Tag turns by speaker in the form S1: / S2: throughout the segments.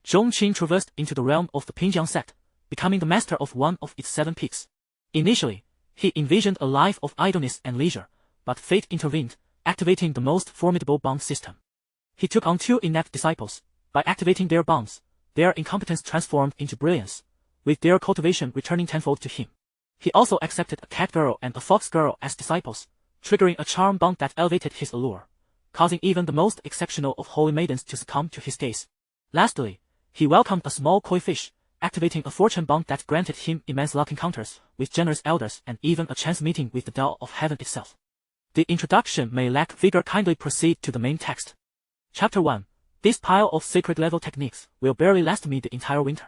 S1: Zhong Qing traversed into the realm of the Pingjiang Sect, becoming the master of one of its 7 peaks. Initially, he envisioned a life of idleness and leisure, but fate intervened, activating the most formidable bond system. He took on 2 inept disciples. By activating their bonds, their incompetence transformed into brilliance, with their cultivation returning tenfold to him. He also accepted a catgirl and a foxgirl as disciples, triggering a charm bond that elevated his allure, causing even the most exceptional of holy maidens to succumb to his gaze. Lastly, he welcomed a small koi fish, activating a fortune bond that granted him immense luck encounters with generous elders and even a chance meeting with the Tao of Heaven itself. The introduction may lack vigor. Kindly proceed to the main text. Chapter 1. This pile of sacred level techniques will barely last me the entire winter.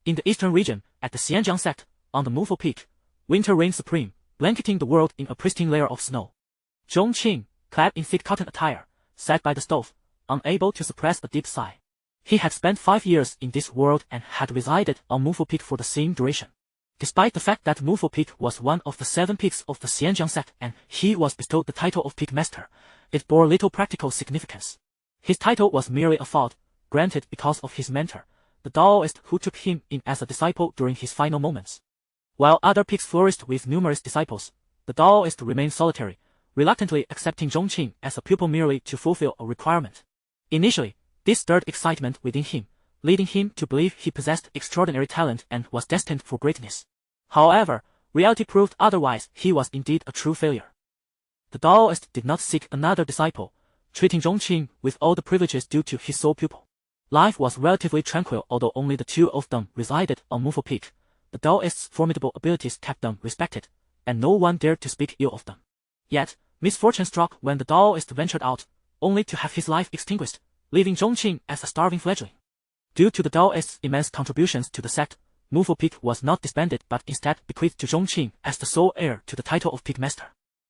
S1: In the eastern region, at the Pingjiang Sect, on the Moonful Peak, winter reigned supreme, blanketing the world in a pristine layer of snow. Zhong Qing, clad in thick cotton attire, sat by the stove, unable to suppress a deep sigh. He had spent 5 years in this world and had resided on Moonful Peak for the same duration. Despite the fact that Moonful Peak was one of the 7 peaks of the Pingjiang Sect and he was bestowed the title of Peak Master, it bore little practical significance. His title was merely a fault, granted because of his mentor, the Taoist who took him in as a disciple during his final moments. While other peaks flourished with numerous disciples, the Taoist remained solitary, reluctantly accepting Zhong Qing as a pupil merely to fulfill a requirement. Initially, this stirred excitement within him, leading him to believe he possessed extraordinary talent and was destined for greatness. However, reality proved otherwise. He was indeed a true failure. The Taoist did not seek another disciple, treating Zhong Qing with all the privileges due to his sole pupil. Life was relatively tranquil although only the 2 of them resided on Moonful Peak. The Taoist's formidable abilities kept them respected, and no one dared to speak ill of them. Yet, misfortune struck when the Taoist ventured out, only to have his life extinguished, leaving Zhong Qing as a starving fledgling. Due to the Taoist's immense contributions to the sect, Moonful Peak was not disbanded but instead bequeathed to Zhong Qing as the sole heir to the title of Peak Master.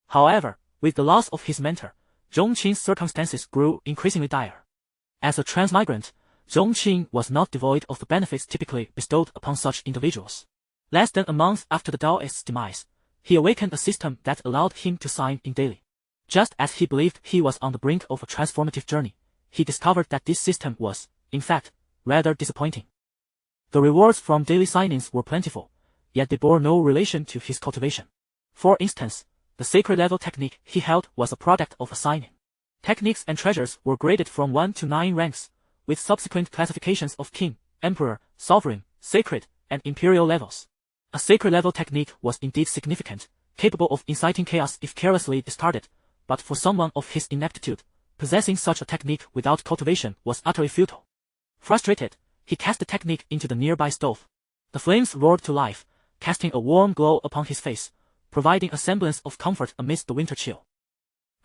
S1: However, with the loss of his mentor, Zhong Qing's circumstances grew increasingly dire. As a transmigrant, Zhong Qing was not devoid of the benefits typically bestowed upon such individuals. Less than a month after the Taoist's demise, he awakened a system that allowed him to sign in daily. Just as he believed he was on the brink of a transformative journey, he discovered that this system was, in fact, rather disappointing. The rewards from daily sign-ins were plentiful, yet they bore no relation to his cultivation. For instance, the sacred level technique he held was a product of a sign-in. Techniques and treasures were graded from 1 to 9 ranks, with subsequent classifications of king, emperor, sovereign, sacred, and imperial levels. A sacred level technique was indeed significant, capable of inciting chaos if carelessly discarded, but for someone of his ineptitude, possessing such a technique without cultivation was utterly futile. Frustrated, he cast the technique into the nearby stove. The flames roared to life, casting a warm glow upon his face, providing a semblance of comfort amidst the winter chill.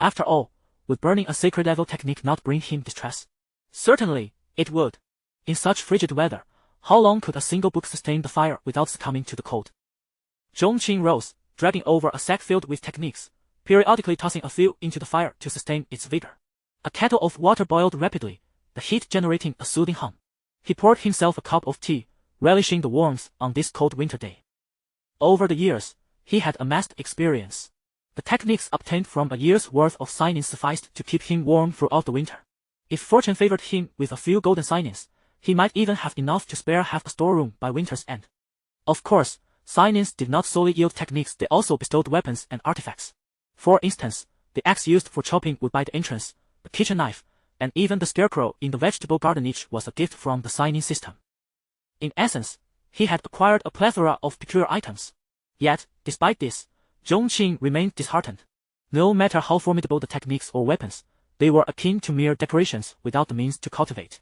S1: After all, would burning a sacred level technique not bring him distress? Certainly, it would. In such frigid weather, how long could a single book sustain the fire without succumbing to the cold? Zhong Qing rose, dragging over a sack filled with techniques, periodically tossing a few into the fire to sustain its vigor. A kettle of water boiled rapidly, the heat generating a soothing hum. He poured himself a cup of tea, relishing the warmth on this cold winter day. Over the years, he had amassed experience. The techniques obtained from a year's worth of sign-ins sufficed to keep him warm throughout the winter. If fortune favored him with a few golden sign-ins, he might even have enough to spare half a storeroom by winter's end. Of course, sign-ins did not solely yield techniques, they also bestowed weapons and artifacts. For instance, the axe used for chopping wood by the entrance, the kitchen knife, and even the scarecrow in the vegetable garden niche was a gift from the sign-in system. In essence, he had acquired a plethora of peculiar items. Yet, despite this, Zhong Qing remained disheartened. No matter how formidable the techniques or weapons, they were akin to mere decorations without the means to cultivate.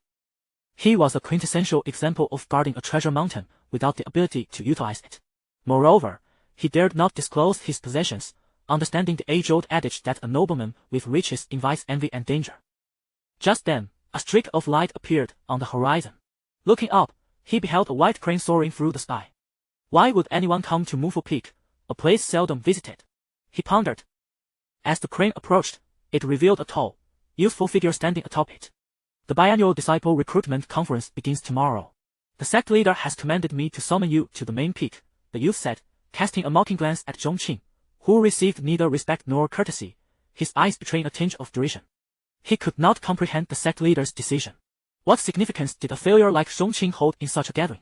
S1: He was a quintessential example of guarding a treasure mountain without the ability to utilize it. Moreover, he dared not disclose his possessions, understanding the age-old adage that a nobleman with riches invites envy and danger. Just then, a streak of light appeared on the horizon. Looking up, he beheld a white crane soaring through the sky. Why would anyone come to Moonful Peak, a place seldom visited? He pondered. As the crane approached, it revealed a tall, youthful figure standing atop it. The biannual disciple recruitment conference begins tomorrow. The sect leader has commanded me to summon you to the main peak, the youth said, casting a mocking glance at Zhong Qing, who received neither respect nor courtesy, his eyes betraying a tinge of derision. He could not comprehend the sect leader's decision. What significance did a failure like Zhong Qing hold in such a gathering?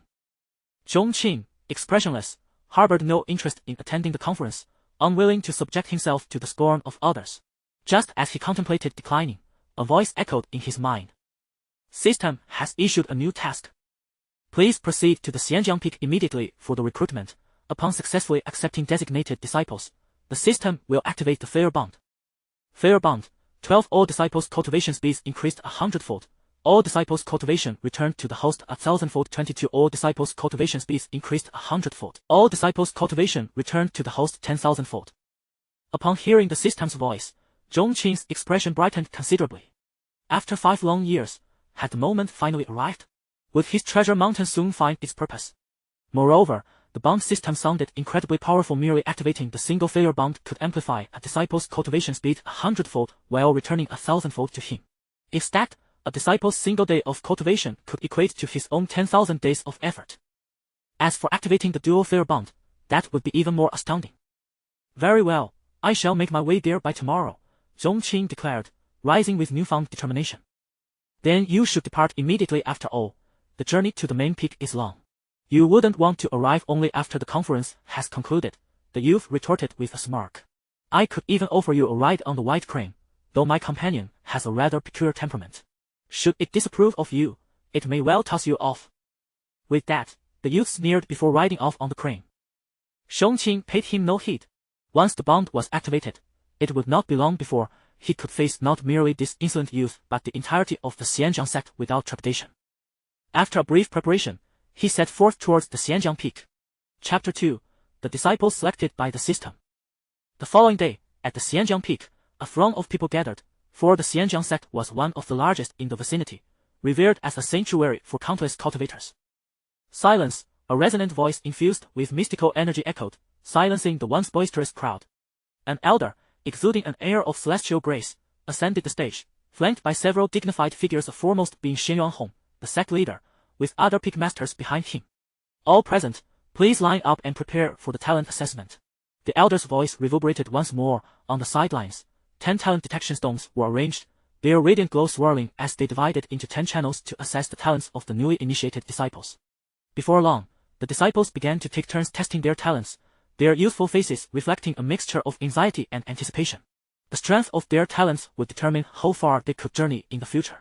S1: Zhong Qing, expressionless, harbored no interest in attending the conference, unwilling to subject himself to the scorn of others. Just as he contemplated declining, a voice echoed in his mind. System has issued a new task. Please proceed to the Xianjiang Peak immediately for the recruitment. Upon successfully accepting designated disciples, the system will activate the fair bond. Fair bond, 12 all disciples' cultivation speeds increased 100-fold. All disciples' cultivation returned to the host 1,000-fold. 22 all disciples' cultivation speeds increased 100-fold. All disciples' cultivation returned to the host 10,000-fold. Upon hearing the system's voice, Zhong Qing's expression brightened considerably. After 5 long years, had the moment finally arrived? Would his treasure mountain soon find its purpose? Moreover, the bond system sounded incredibly powerful. Merely activating the single failure bond could amplify a disciple's cultivation speed 100-fold while returning 1,000-fold to him. If stacked, a disciple's single day of cultivation could equate to his own 10,000 days of effort. As for activating the dual failure bond, that would be even more astounding. Very well, I shall make my way there by tomorrow, Zhong Qing declared, rising with newfound determination. Then you should depart immediately. After all, the journey to the main peak is long. You wouldn't want to arrive only after the conference has concluded, the youth retorted with a smirk. I could even offer you a ride on the white crane, though my companion has a rather peculiar temperament. Should it disapprove of you, it may well toss you off. With that, the youth sneered before riding off on the crane. Zhong Qing paid him no heed. Once the bond was activated, it would not be long before he could face not merely this insolent youth but the entirety of the Pingjiang Sect without trepidation. After a brief preparation, he set forth towards the Xianjiang Peak. Chapter 2. The Disciples Selected by the System. The following day, at the Xianjiang Peak, a throng of people gathered, for the Pingjiang Sect was one of the largest in the vicinity, revered as a sanctuary for countless cultivators. Silence, a resonant voice infused with mystical energy echoed, silencing the once boisterous crowd. An elder, exuding an air of celestial grace, ascended the stage, flanked by several dignified figures, the foremost being Xin Yuanhong, the sect leader, with other peak masters behind him. All present, please line up and prepare for the talent assessment. The elder's voice reverberated once more. On the sidelines, 10 talent detection stones were arranged, their radiant glow swirling as they divided into 10 channels to assess the talents of the newly initiated disciples. Before long, the disciples began to take turns testing their talents, their youthful faces reflecting a mixture of anxiety and anticipation. The strength of their talents would determine how far they could journey in the future.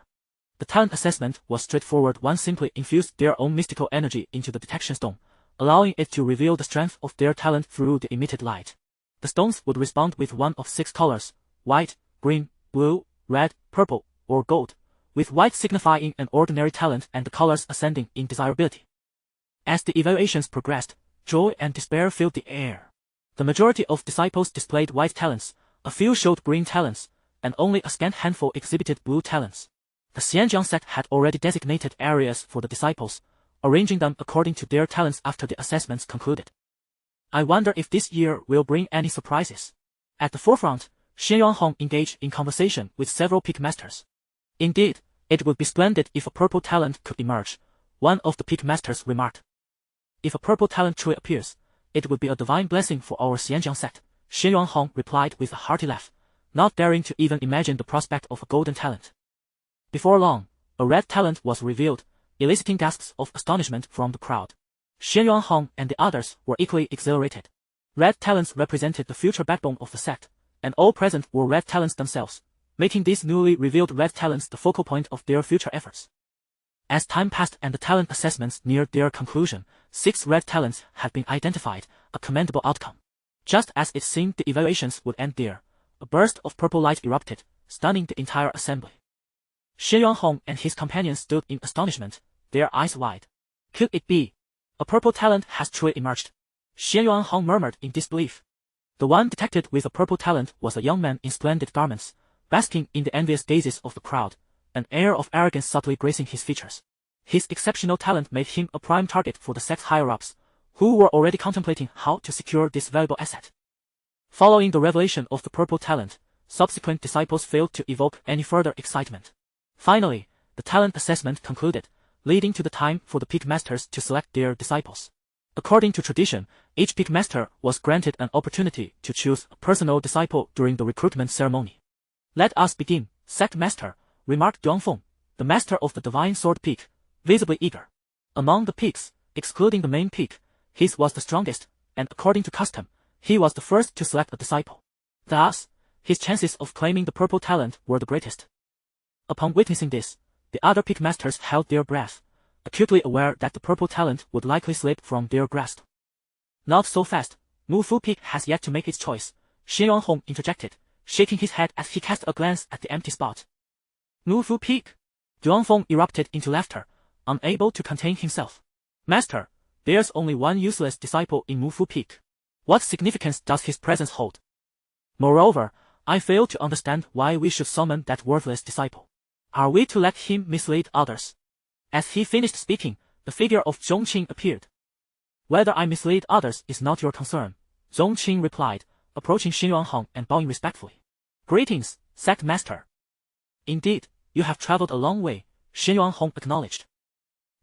S1: The talent assessment was straightforward. One simply infused their own mystical energy into the detection stone, allowing it to reveal the strength of their talent through the emitted light. The stones would respond with one of 6 colors: white, green, blue, red, purple, or gold, with white signifying an ordinary talent and the colors ascending in desirability. As the evaluations progressed, joy and despair filled the air. The majority of disciples displayed white talents, a few showed green talents, and only a scant handful exhibited blue talents. The Pingjiang Sect had already designated areas for the disciples, arranging them according to their talents after the assessments concluded. I wonder if this year will bring any surprises. At the forefront, Xin Yuanhong engaged in conversation with several peak masters. Indeed, it would be splendid if a purple talent could emerge, one of the peak masters remarked. If a purple talent truly appears, it would be a divine blessing for our Pingjiang Sect, Xin Yuanhong replied with a hearty laugh, not daring to even imagine the prospect of a golden talent. Before long, a red talent was revealed, eliciting gasps of astonishment from the crowd. Xin Yuanhong and the others were equally exhilarated. Red talents represented the future backbone of the sect, and all present were red talents themselves, making these newly revealed red talents the focal point of their future efforts. As time passed and the talent assessments neared their conclusion, 6 red talents had been identified, a commendable outcome. Just as it seemed the evaluations would end there, a burst of purple light erupted, stunning the entire assembly. Xin Yuanhong and his companions stood in astonishment, their eyes wide. Could it be? A purple talent has truly emerged. Xin Yuanhong murmured in disbelief. The one detected with a purple talent was a young man in splendid garments, basking in the envious gazes of the crowd, an air of arrogance subtly gracing his features. His exceptional talent made him a prime target for the sect's higher-ups, who were already contemplating how to secure this valuable asset. Following the revelation of the purple talent, subsequent disciples failed to evoke any further excitement. Finally, the talent assessment concluded, leading to the time for the peak masters to select their disciples. According to tradition, each peak master was granted an opportunity to choose a personal disciple during the recruitment ceremony. Let us begin, sect master, remarked Duangfeng, the master of the divine sword peak, visibly eager. Among the peaks, excluding the main peak, his was the strongest, and according to custom, he was the first to select a disciple. Thus, his chances of claiming the purple talent were the greatest. Upon witnessing this, the other peak masters held their breath, acutely aware that the purple talent would likely slip from their grasp. Not so fast, Mu Fu Peak has yet to make its choice, Xin Yuanhong interjected, shaking his head as he cast a glance at the empty spot. Mu Fu Peak? Zhuangfeng erupted into laughter, unable to contain himself. Master, there's only one useless disciple in Mu Fu Peak. What significance does his presence hold? Moreover, I fail to understand why we should summon that worthless disciple. Are we to let him mislead others? As he finished speaking, the figure of Zhong Qing appeared. Whether I mislead others is not your concern, Zhong Qing replied, approaching Xin Yuanhong and bowing respectfully. Greetings, Sect Master. Indeed, you have traveled a long way, Xin Yuanhong acknowledged.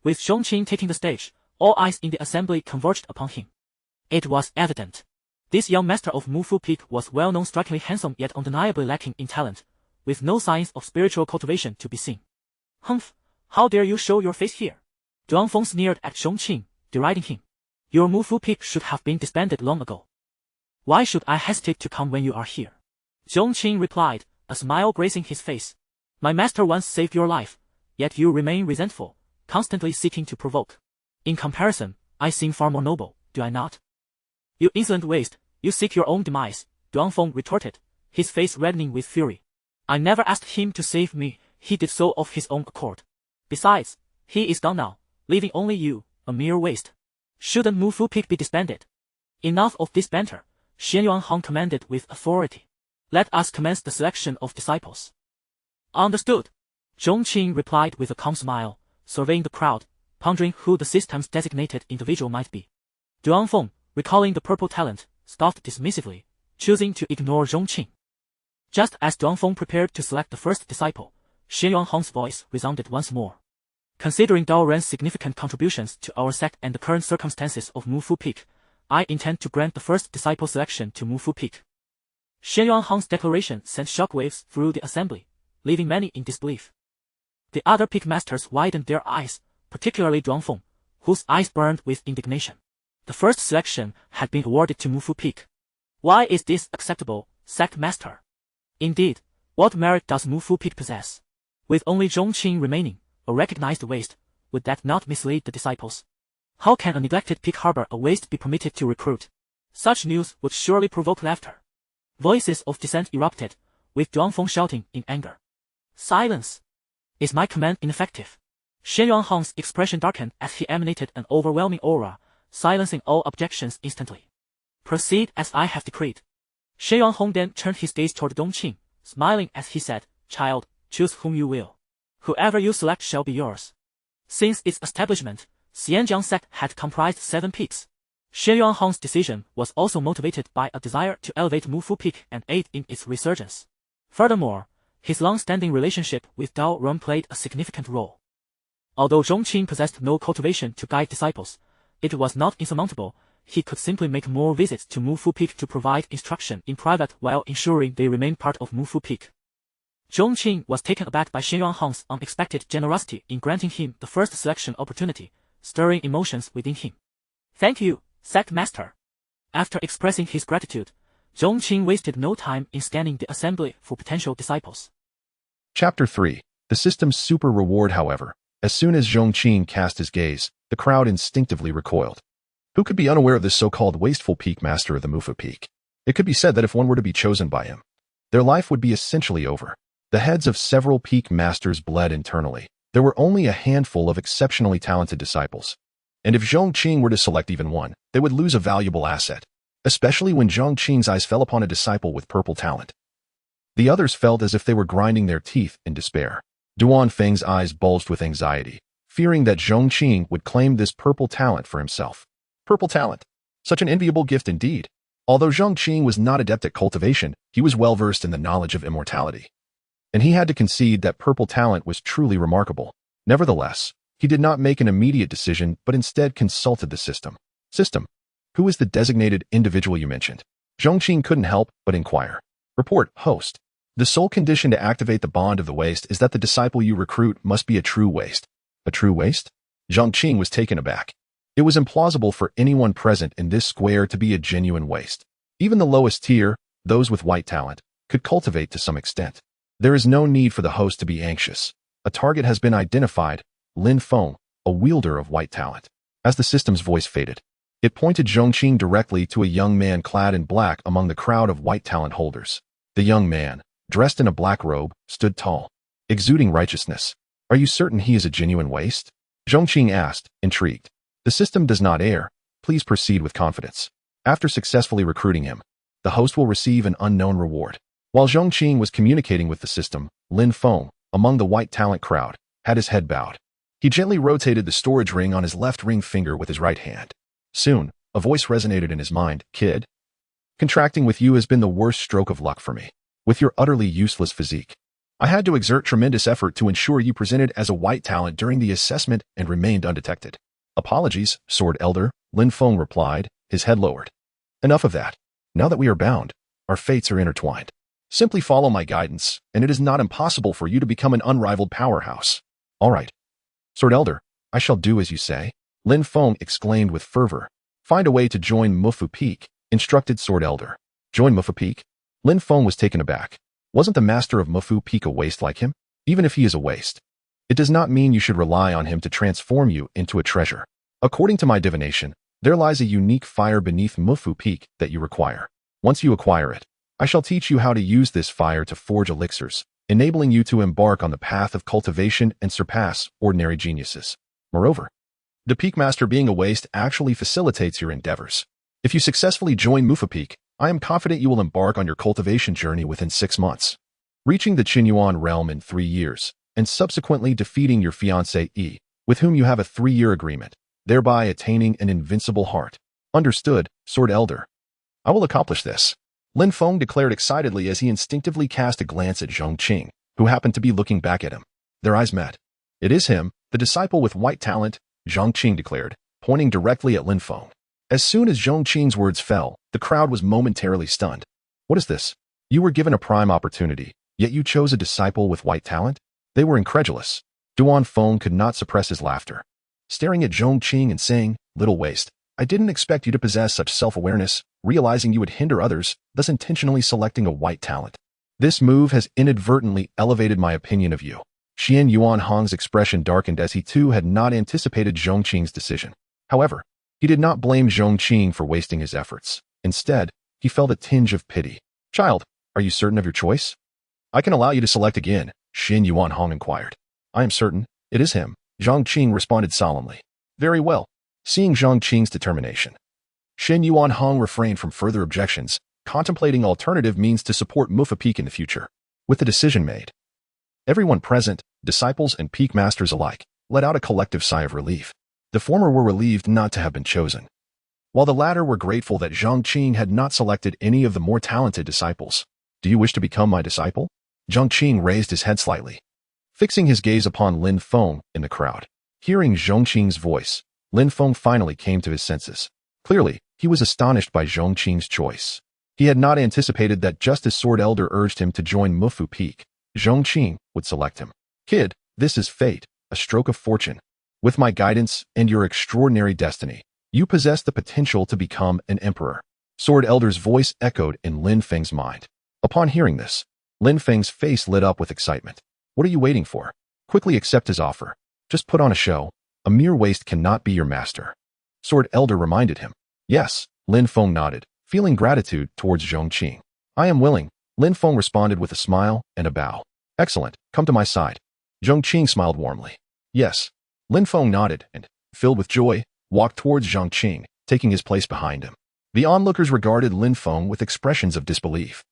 S1: With Zhong Qing taking the stage, all eyes in the assembly converged upon him. It was evident. This young master of Mu Fu Peak was well known, strikingly handsome yet undeniably lacking in talent, with no signs of spiritual cultivation to be seen. Humph, how dare you show your face here? Zhuangfeng sneered at Zhong Qing, deriding him. Your Mu Fu Peak should have been disbanded long ago. Why should I hesitate to come when you are here? Zhong Qing replied, a smile gracing his face. My master once saved your life, yet you remain resentful, constantly seeking to provoke. In comparison, I seem far more noble, do I not? You insolent waste, you seek your own demise, Zhuangfeng retorted, his face reddening with fury. I never asked him to save me, he did so of his own accord. Besides, he is gone now, leaving only you, a mere waste. Shouldn't Mu Fu Peak be disbanded? Enough of this banter, Xin Yuanhong commanded with authority. Let us commence the selection of disciples. Understood. Zhong Qing replied with a calm smile, surveying the crowd, pondering who the system's designated individual might be. Zhuangfeng, recalling the purple talent, scoffed dismissively, choosing to ignore Zhong Qing. Just as Zhuangfeng prepared to select the first disciple, Xin Yuanhong's voice resounded once more. Considering Dao Ren's significant contributions to our sect and the current circumstances of Mu Fu Peak, I intend to grant the first disciple selection to Mu Fu Peak. Xin Yuanhong's declaration sent shockwaves through the assembly, leaving many in disbelief. The other peak masters widened their eyes, particularly Zhuangfeng, whose eyes burned with indignation. The first selection had been awarded to Mu Fu Peak. Why is this acceptable, Sect Master? Indeed, what merit does Mu Fu Peak possess? With only Zhong Qing remaining, a recognized waste, would that not mislead the disciples? How can a neglected peak harbor a waste be permitted to recruit? Such news would surely provoke laughter. Voices of dissent erupted, with Zhuangfeng shouting in anger. Silence! Is my command ineffective? Xin Yuanhong's expression darkened as he emanated an overwhelming aura, silencing all objections instantly. Proceed as I have decreed. Xin Yuanhong then turned his gaze toward Dong Qing, smiling as he said, Child, choose whom you will. Whoever you select shall be yours. Since its establishment, Pingjiang Sect had comprised 7 peaks. Xin Yuanhong's decision was also motivated by a desire to elevate Mu Fu Peak and aid in its resurgence. Furthermore, his long-standing relationship with Dao Ren played a significant role. Although Zhong Qing possessed no cultivation to guide disciples, it was not insurmountable. He could simply make more visits to Mu Fu Peak to provide instruction in private while ensuring they remained part of Mu Fu Peak. Zhong Qing was taken aback by Xin Yuanhong's unexpected generosity in granting him the first selection opportunity, stirring emotions within him. Thank you, Sect Master. After expressing his gratitude, Zhong Qing wasted no time in scanning the assembly for potential disciples.
S2: Chapter 3. The system's super reward. However, as soon as Zhong Qing cast his gaze, the crowd instinctively recoiled. Who could be unaware of this so-called wasteful peak master of the Mu Fu Peak? It could be said that if one were to be chosen by him, their life would be essentially over. The heads of several peak masters bled internally. There were only a handful of exceptionally talented disciples. And if Zhong Qing were to select even one, they would lose a valuable asset, especially when Zhong Qing's eyes fell upon a disciple with purple talent. The others felt as if they were grinding their teeth in despair. Duan Feng's eyes bulged with anxiety, fearing that Zhong Qing would claim this purple talent for himself. Purple talent. Such an enviable gift indeed. Although Zhong Qing was not adept at cultivation, he was well versed in the knowledge of immortality. And he had to concede that purple talent was truly remarkable. Nevertheless, he did not make an immediate decision but instead consulted the system. System. Who is the designated individual you mentioned? Zhong Qing couldn't help but inquire. Report, host. The sole condition to activate the bond of the waist is that the disciple you recruit must be a true waist. A true waist? Zhong Qing was taken aback. It was implausible for anyone present in this square to be a genuine waist. Even the lowest tier, those with white talent, could cultivate to some extent. There is no need for the host to be anxious. A target has been identified, Lin Feng, a wielder of white talent. As the system's voice faded, it pointed Zhong Qing directly to a young man clad in black among the crowd of white talent holders. The young man, dressed in a black robe, stood tall, exuding righteousness. Are you certain he is a genuine waist? Zhong Qing asked, intrigued. The system does not err. Please proceed with confidence. After successfully recruiting him, the host will receive an unknown reward. While Zhong Qing was communicating with the system, Lin Feng, among the white talent crowd, had his head bowed. He gently rotated the storage ring on his left ring finger with his right hand. Soon, a voice resonated in his mind. Kid, contracting with you has been the worst stroke of luck for me. With your utterly useless physique, I had to exert tremendous effort to ensure you presented as a white talent during the assessment and remained undetected. Apologies, Sword Elder, Lin Feng replied, his head lowered. Enough of that. Now that we are bound, our fates are intertwined. Simply follow my guidance, and it is not impossible for you to become an unrivaled powerhouse. All right. Sword Elder, I shall do as you say, Lin Feng exclaimed with fervor. Find a way to join Mufu Peak, instructed Sword Elder. Join Mufu Peak? Lin Feng was taken aback. Wasn't the master of Mufu Peak a waste like him? Even if he is a waste, it does not mean you should rely on him to transform you into a treasure. According to my divination, there lies a unique fire beneath Mufu Peak that you require. Once you acquire it, I shall teach you how to use this fire to forge elixirs, enabling you to embark on the path of cultivation and surpass ordinary geniuses. Moreover, the Peak Master being a waste actually facilitates your endeavors. If you successfully join Mufu Peak, I am confident you will embark on your cultivation journey within 6 months, reaching the Qinyuan realm in 3 years, and subsequently defeating your fiancée Yi, with whom you have a 3-year agreement, thereby attaining an invincible heart. Understood, Sword Elder. I will accomplish this, Lin Feng declared excitedly as he instinctively cast a glance at Zhong Qing, who happened to be looking back at him. Their eyes met. It is him, the disciple with white talent, Zhong Qing declared, pointing directly at Lin Feng. As soon as Zhong Qing's words fell, the crowd was momentarily stunned. What is this? You were given a prime opportunity, yet you chose a disciple with white talent? They were incredulous. Duan Feng could not suppress his laughter, staring at Zhong Qing and saying, Little waste, I didn't expect you to possess such self-awareness, realizing you would hinder others, thus intentionally selecting a white talent. This move has inadvertently elevated my opinion of you. Xian Yuan Hong's expression darkened as he too had not anticipated Zhong Qing's decision. However, he did not blame Zhong Qing for wasting his efforts. Instead, he felt a tinge of pity. Child, are you certain of your choice? I can allow you to select again, Xian Yuan Hong inquired. I am certain. It is him, Zhong Qing responded solemnly. Very well. Seeing Zhong Qing's determination, Xian Yuan Hong refrained from further objections, contemplating alternative means to support Mufa Peak in the future. With the decision made, everyone present, disciples and peak masters alike, let out a collective sigh of relief. The former were relieved not to have been chosen, while the latter were grateful that Zhong Qing had not selected any of the more talented disciples. Do you wish to become my disciple? Zhong Qing raised his head slightly, fixing his gaze upon Lin Feng in the crowd. Hearing Zhong Qing's voice, Lin Feng finally came to his senses. Clearly, he was astonished by Zhong Qing's choice. He had not anticipated that just as Sword Elder urged him to join Mufu Peak, Zhong Qing would select him. Kid, this is fate, a stroke of fortune. With my guidance and your extraordinary destiny, you possess the potential to become an emperor. Sword Elder's voice echoed in Lin Feng's mind. Upon hearing this, Lin Feng's face lit up with excitement. What are you waiting for? Quickly accept his offer. Just put on a show. A mere waste cannot be your master. Sword Elder reminded him. Yes, Lin Feng nodded, feeling gratitude towards Zhong Qing. I am willing, Lin Feng responded with a smile and a bow. Excellent, come to my side. Zhong Qing smiled warmly. Yes. Lin Feng nodded and, filled with joy, walked towards Zhong Qing, taking his place behind him. The onlookers regarded Lin Feng with expressions of disbelief,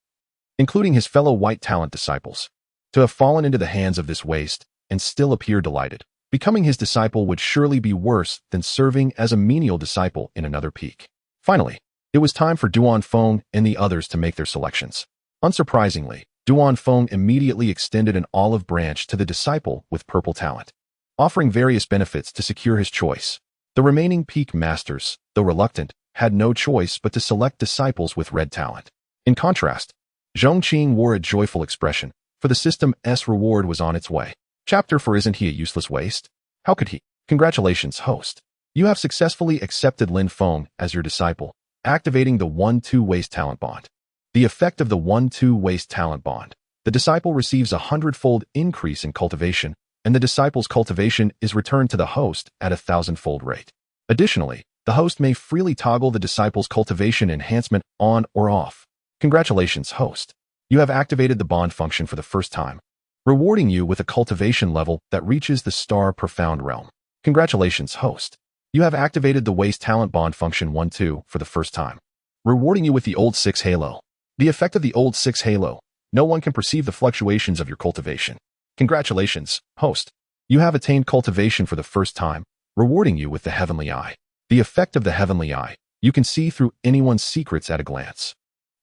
S2: including his fellow white talent disciples. To have fallen into the hands of this waste and still appear delighted. Becoming his disciple would surely be worse than serving as a menial disciple in another peak. Finally, it was time for Duan Feng and the others to make their selections. Unsurprisingly, Duan Feng immediately extended an olive branch to the disciple with purple talent, offering various benefits to secure his choice. The remaining peak masters, though reluctant, had no choice but to select disciples with red talent. In contrast, Zhong Qing wore a joyful expression, for the system's reward was on its way. Chapter 4. Isn't he a useless waste? How could he? Congratulations, host. You have successfully accepted Lin Feng as your disciple, activating the 1-2 waste talent bond. The effect of the 1-2 waste talent bond. The disciple receives a hundredfold increase in cultivation, and the disciple's cultivation is returned to the host at a thousandfold rate. Additionally, the host may freely toggle the disciple's cultivation enhancement on or off. Congratulations, host. You have activated the bond function for the first time, rewarding you with a cultivation level that reaches the star profound realm. Congratulations, host. You have activated the waste talent bond function 1-2 for the first time, rewarding you with the old 6 halo. The effect of the old 6 halo. No one can perceive the fluctuations of your cultivation. Congratulations, host. You have attained cultivation for the first time, rewarding you with the heavenly eye. The effect of the heavenly eye. You can see through anyone's secrets at a glance.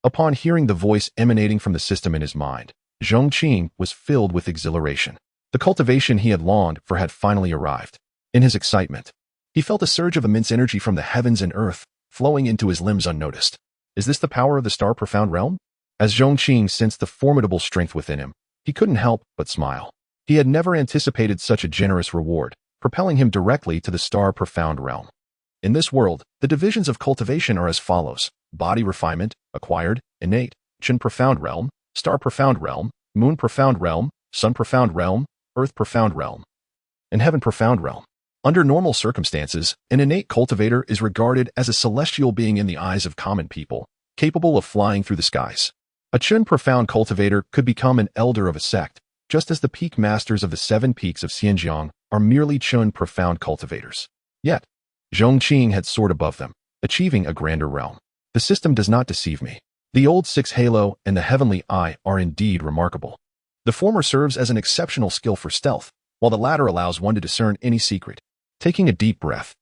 S2: Upon hearing the voice emanating from the system in his mind, Zhong Qing was filled with exhilaration. The cultivation he had longed for had finally arrived. In his excitement, he felt a surge of immense energy from the heavens and earth, flowing into his limbs unnoticed. Is this the power of the star profound realm? As Zhong Qing sensed the formidable strength within him, he couldn't help but smile. He had never anticipated such a generous reward, propelling him directly to the star profound realm. In this world, the divisions of cultivation are as follows: body refinement, acquired, innate, Qin profound realm, star profound realm, moon profound realm, sun profound realm, earth profound realm, and heaven profound realm. Under normal circumstances, an innate cultivator is regarded as a celestial being in the eyes of common people, capable of flying through the skies. A Qin profound cultivator could become an elder of a sect, just as the peak masters of the 7 peaks of Pingjiang are merely Qin profound cultivators. Yet, Zhong Qing had soared above them, achieving a grander realm. The system does not deceive me. The old 6 halo and the heavenly eye are indeed remarkable. The former serves as an exceptional skill for stealth, while the latter allows one to discern any secret. Taking a deep breath,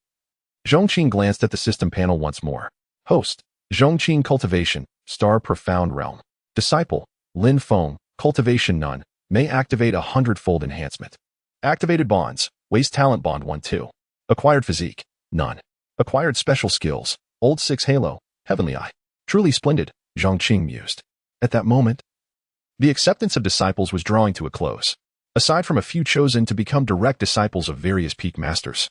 S2: Zhong Qing glanced at the system panel once more. Host, Zhong Qing cultivation, star profound realm. Disciple, Lin Feng, cultivation none, may activate a hundredfold enhancement. Activated bonds, waste talent bond 1-2. Acquired physique, none. Acquired special skills, old 6 halo, heavenly eye. Truly splendid, Zhong Qing mused. At that moment, the acceptance of disciples was drawing to a close. Aside from a few chosen to become direct disciples of various peak masters,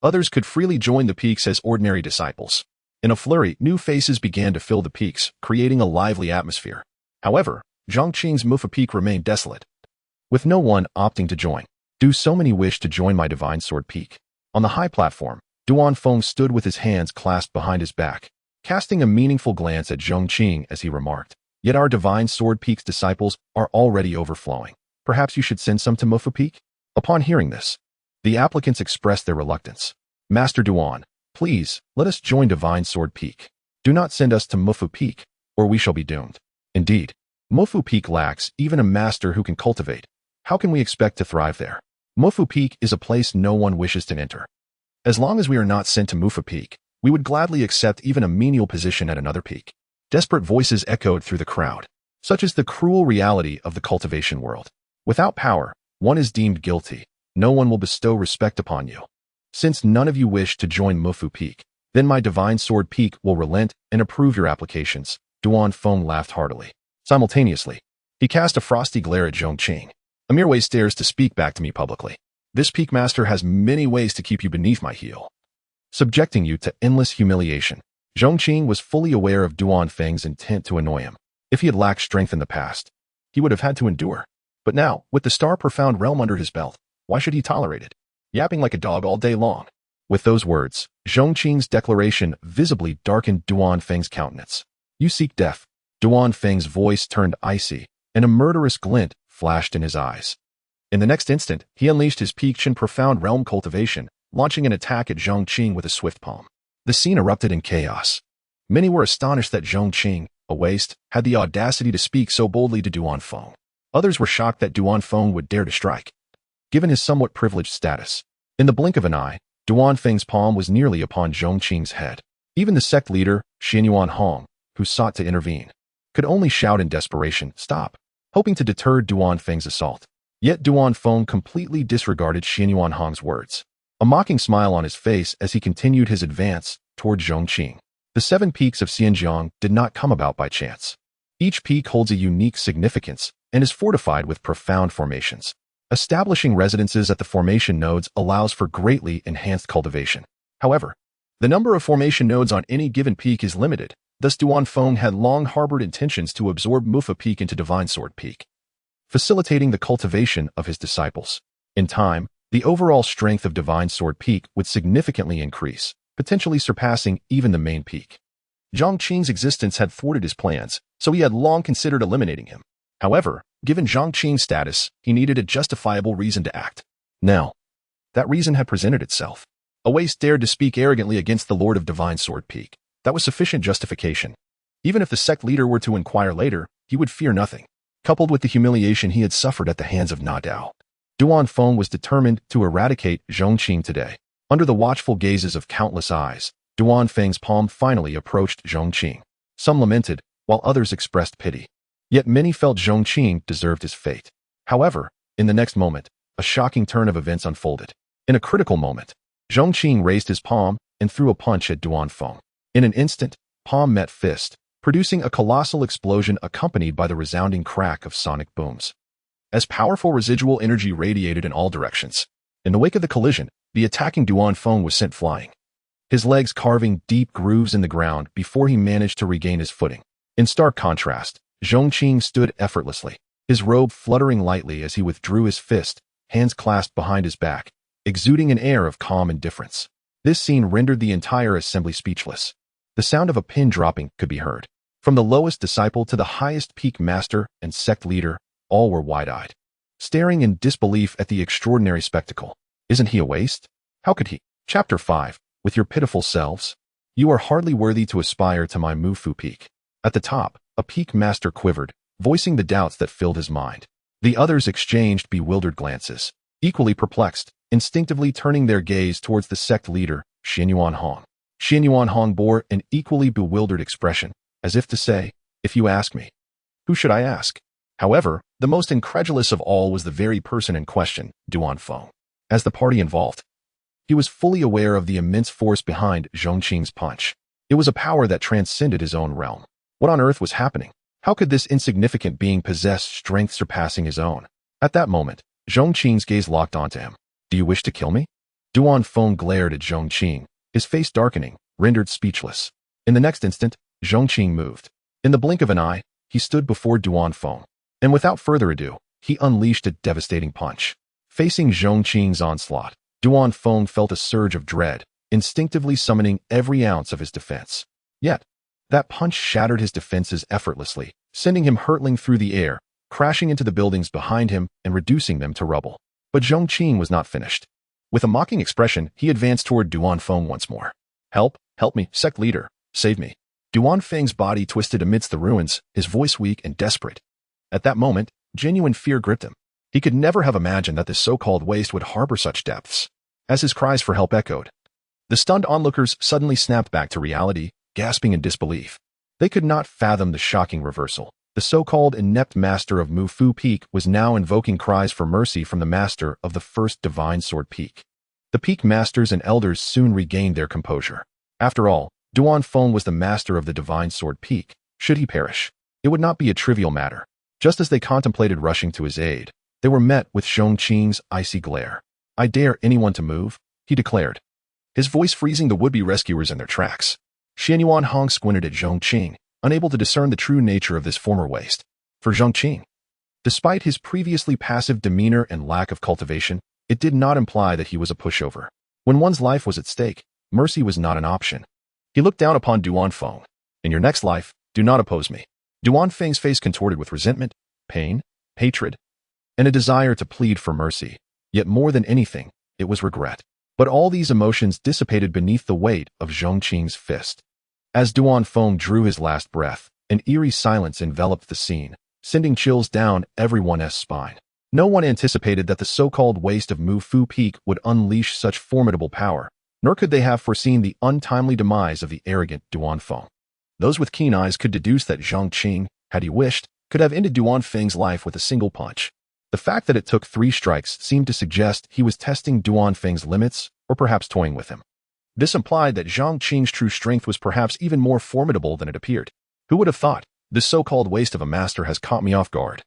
S2: others could freely join the peaks as ordinary disciples. In a flurry, new faces began to fill the peaks, creating a lively atmosphere. However, Zhong Qing's Mufa peak remained desolate, with no one opting to join. Do so many wish to join my divine sword peak? On the high platform, Duan Feng stood with his hands clasped behind his back, casting a meaningful glance at Zhong Qing as he remarked, "Yet our divine sword peak's disciples are already overflowing. Perhaps you should send some to Mufa peak?" Upon hearing this, the applicants expressed their reluctance. "Master Duan, please, let us join Divine Sword Peak. Do not send us to Mufu Peak, or we shall be doomed." Indeed, Mufu Peak lacks even a master who can cultivate. How can we expect to thrive there? Mufu Peak is a place no one wishes to enter. As long as we are not sent to Mufa Peak, we would gladly accept even a menial position at another peak. Desperate voices echoed through the crowd. Such is the cruel reality of the cultivation world. Without power, one is deemed guilty. No one will bestow respect upon you. Since none of you wish to join Mufu Peak, then my Divine Sword Peak will relent and approve your applications. Duan Feng laughed heartily. Simultaneously, he cast a frosty glare at Zhong Qing. A mere waste dares to speak back to me publicly. This peak master has many ways to keep you beneath my heel, subjecting you to endless humiliation. Zhong Qing was fully aware of Duan Feng's intent to annoy him. If he had lacked strength in the past, he would have had to endure. But now, with the star profound realm under his belt, why should he tolerate it? Yapping like a dog all day long. With those words, Zhong Qing's declaration visibly darkened Duan Feng's countenance. You seek death. Duan Feng's voice turned icy, and a murderous glint flashed in his eyes. In the next instant, he unleashed his peak Qin profound realm cultivation, launching an attack at Zhong Qing with a swift palm. The scene erupted in chaos. Many were astonished that Zhong Qing, a waste, had the audacity to speak so boldly to Duan Feng. Others were shocked that Duan Feng would dare to strike, given his somewhat privileged status. In the blink of an eye, Duan Feng's palm was nearly upon Zhong Qing's head. Even the sect leader, Xianyuan Hong, who sought to intervene, could only shout in desperation, "Stop," hoping to deter Duan Feng's assault. Yet Duan Feng completely disregarded Xianyuan Hong's words, a mocking smile on his face as he continued his advance toward Zhong Qing. The 7 peaks of Xinjiang did not come about by chance. Each peak holds a unique significance and is fortified with profound formations. Establishing residences at the formation nodes allows for greatly enhanced cultivation. However, the number of formation nodes on any given peak is limited, thus Duanfeng had long harbored intentions to absorb Mufa Peak into Divine Sword Peak, facilitating the cultivation of his disciples. In time, the overall strength of Divine Sword Peak would significantly increase, potentially surpassing even the main peak. Zhong Qing's existence had thwarted his plans, so he had long considered eliminating him. However, given Zhong Qing's status, he needed a justifiable reason to act. Now, that reason had presented itself. A waste dared to speak arrogantly against the Lord of Divine Sword Peak. That was sufficient justification. Even if the sect leader were to inquire later, he would fear nothing. Coupled with the humiliation he had suffered at the hands of Na Dao, Duanfeng was determined to eradicate Zhong Qing today. Under the watchful gazes of countless eyes, Duanfeng's palm finally approached Zhong Qing. Some lamented, while others expressed pity. Yet many felt Zhong Qing deserved his fate. However, in the next moment, a shocking turn of events unfolded. In a critical moment, Zhong Qing raised his palm and threw a punch at Duanfeng. In an instant, palm met fist, producing a colossal explosion accompanied by the resounding crack of sonic booms. As powerful residual energy radiated in all directions, in the wake of the collision, the attacking Duanfeng was sent flying, his legs carving deep grooves in the ground before he managed to regain his footing. In stark contrast, Zhong Qing stood effortlessly, his robe fluttering lightly as he withdrew his fist, hands clasped behind his back, exuding an air of calm indifference. This scene rendered the entire assembly speechless. The sound of a pin dropping could be heard. From the lowest disciple to the highest peak master and sect leader, all were wide-eyed, staring in disbelief at the extraordinary spectacle. Isn't he a waste? How could he? Chapter 5. With your pitiful selves, you are hardly worthy to aspire to my Mufu Peak. At the top, a peak master quivered, voicing the doubts that filled his mind. The others exchanged bewildered glances, equally perplexed, instinctively turning their gaze towards the sect leader, Xianyuan Hong. Xianyuan Hong bore an equally bewildered expression, as if to say, if you ask me, who should I ask? However, the most incredulous of all was the very person in question, Duanfeng. As the party involved, he was fully aware of the immense force behind Zhong Qing's punch. It was a power that transcended his own realm. What on earth was happening? How could this insignificant being possess strength surpassing his own? At that moment, Zhong Qing's gaze locked onto him. Do you wish to kill me? Duanfeng glared at Zhong Qing, his face darkening, rendered speechless. In the next instant, Zhong Qing moved. In the blink of an eye, he stood before Duanfeng, and without further ado, he unleashed a devastating punch. Facing Zhong Qing's onslaught, Duanfeng felt a surge of dread, instinctively summoning every ounce of his defense. Yet, that punch shattered his defenses effortlessly, sending him hurtling through the air, crashing into the buildings behind him and reducing them to rubble. But Zhong Qing was not finished. With a mocking expression, he advanced toward Duanfeng once more. Help me, sect leader, save me. Duanfeng's body twisted amidst the ruins, his voice weak and desperate. At that moment, genuine fear gripped him. He could never have imagined that this so-called waste would harbor such depths. As his cries for help echoed, the stunned onlookers suddenly snapped back to reality, gasping in disbelief. They could not fathom the shocking reversal. The so-called inept master of Mufu Peak was now invoking cries for mercy from the master of the first Divine Sword Peak. The peak masters and elders soon regained their composure. After all, Duanfeng was the master of the Divine Sword Peak. Should he perish, it would not be a trivial matter. Just as they contemplated rushing to his aid, they were met with Zhong Qing's icy glare. I dare anyone to move, he declared, his voice freezing the would-be rescuers in their tracks. Xianyuan Hong squinted at Zhong Qing, unable to discern the true nature of this former waste. For Zhong Qing, despite his previously passive demeanor and lack of cultivation, it did not imply that he was a pushover. When one's life was at stake, mercy was not an option. He looked down upon Duanfeng. In your next life, do not oppose me. Duanfeng's face contorted with resentment, pain, hatred, and a desire to plead for mercy. Yet more than anything, it was regret. But all these emotions dissipated beneath the weight of Zhong Qing's fist. As Duanfeng drew his last breath, an eerie silence enveloped the scene, sending chills down everyone's spine. No one anticipated that the so-called waste of Mufu Peak would unleash such formidable power, nor could they have foreseen the untimely demise of the arrogant Duanfeng. Those with keen eyes could deduce that Zhong Qing, had he wished, could have ended Duanfeng's life with a single punch. The fact that it took 3 strikes seemed to suggest he was testing Duanfeng's limits, or perhaps toying with him. This implied that Zhong Qing's true strength was perhaps even more formidable than it appeared. Who would have thought? This so-called waste of a master has caught me off guard.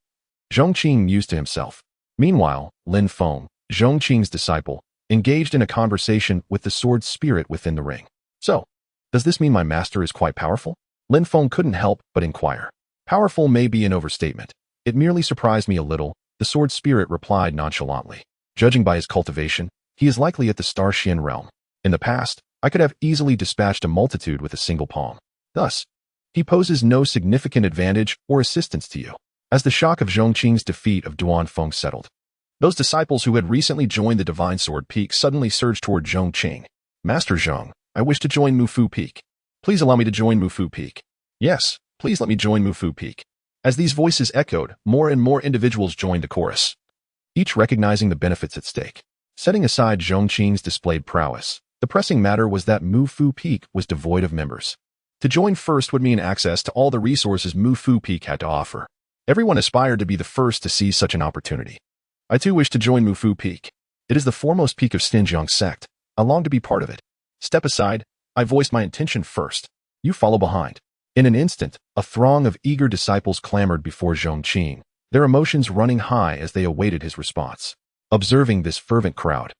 S2: Zhong Qing mused to himself. Meanwhile, Lin Feng, Zhong Qing's disciple, engaged in a conversation with the sword spirit within the ring. So, does this mean my master is quite powerful? Lin Feng couldn't help but inquire. Powerful may be an overstatement. It merely surprised me a little, the sword spirit replied nonchalantly. Judging by his cultivation, he is likely at the Star Xian realm. In the past, I could have easily dispatched a multitude with a single palm. Thus, he poses no significant advantage or assistance to you. As the shock of Zhong Qing's defeat of Duan Feng settled, those disciples who had recently joined the Divine Sword Peak suddenly surged toward Zhong Qing. Master Zhong, I wish to join Mufu Peak. Please allow me to join Mufu Peak. Yes, please let me join Mufu Peak. As these voices echoed, more and more individuals joined the chorus, each recognizing the benefits at stake. Setting aside Zhong Qing's displayed prowess, the pressing matter was that Mufu Peak was devoid of members. To join first would mean access to all the resources Mufu Peak had to offer. Everyone aspired to be the first to seize such an opportunity. I too wish to join Mufu Peak. It is the foremost peak of Pingjiang Sect. I long to be part of it. Step aside. I voiced my intention first. You follow behind. In an instant, a throng of eager disciples clamored before Zhong Qing, their emotions running high as they awaited his response. Observing this fervent crowd,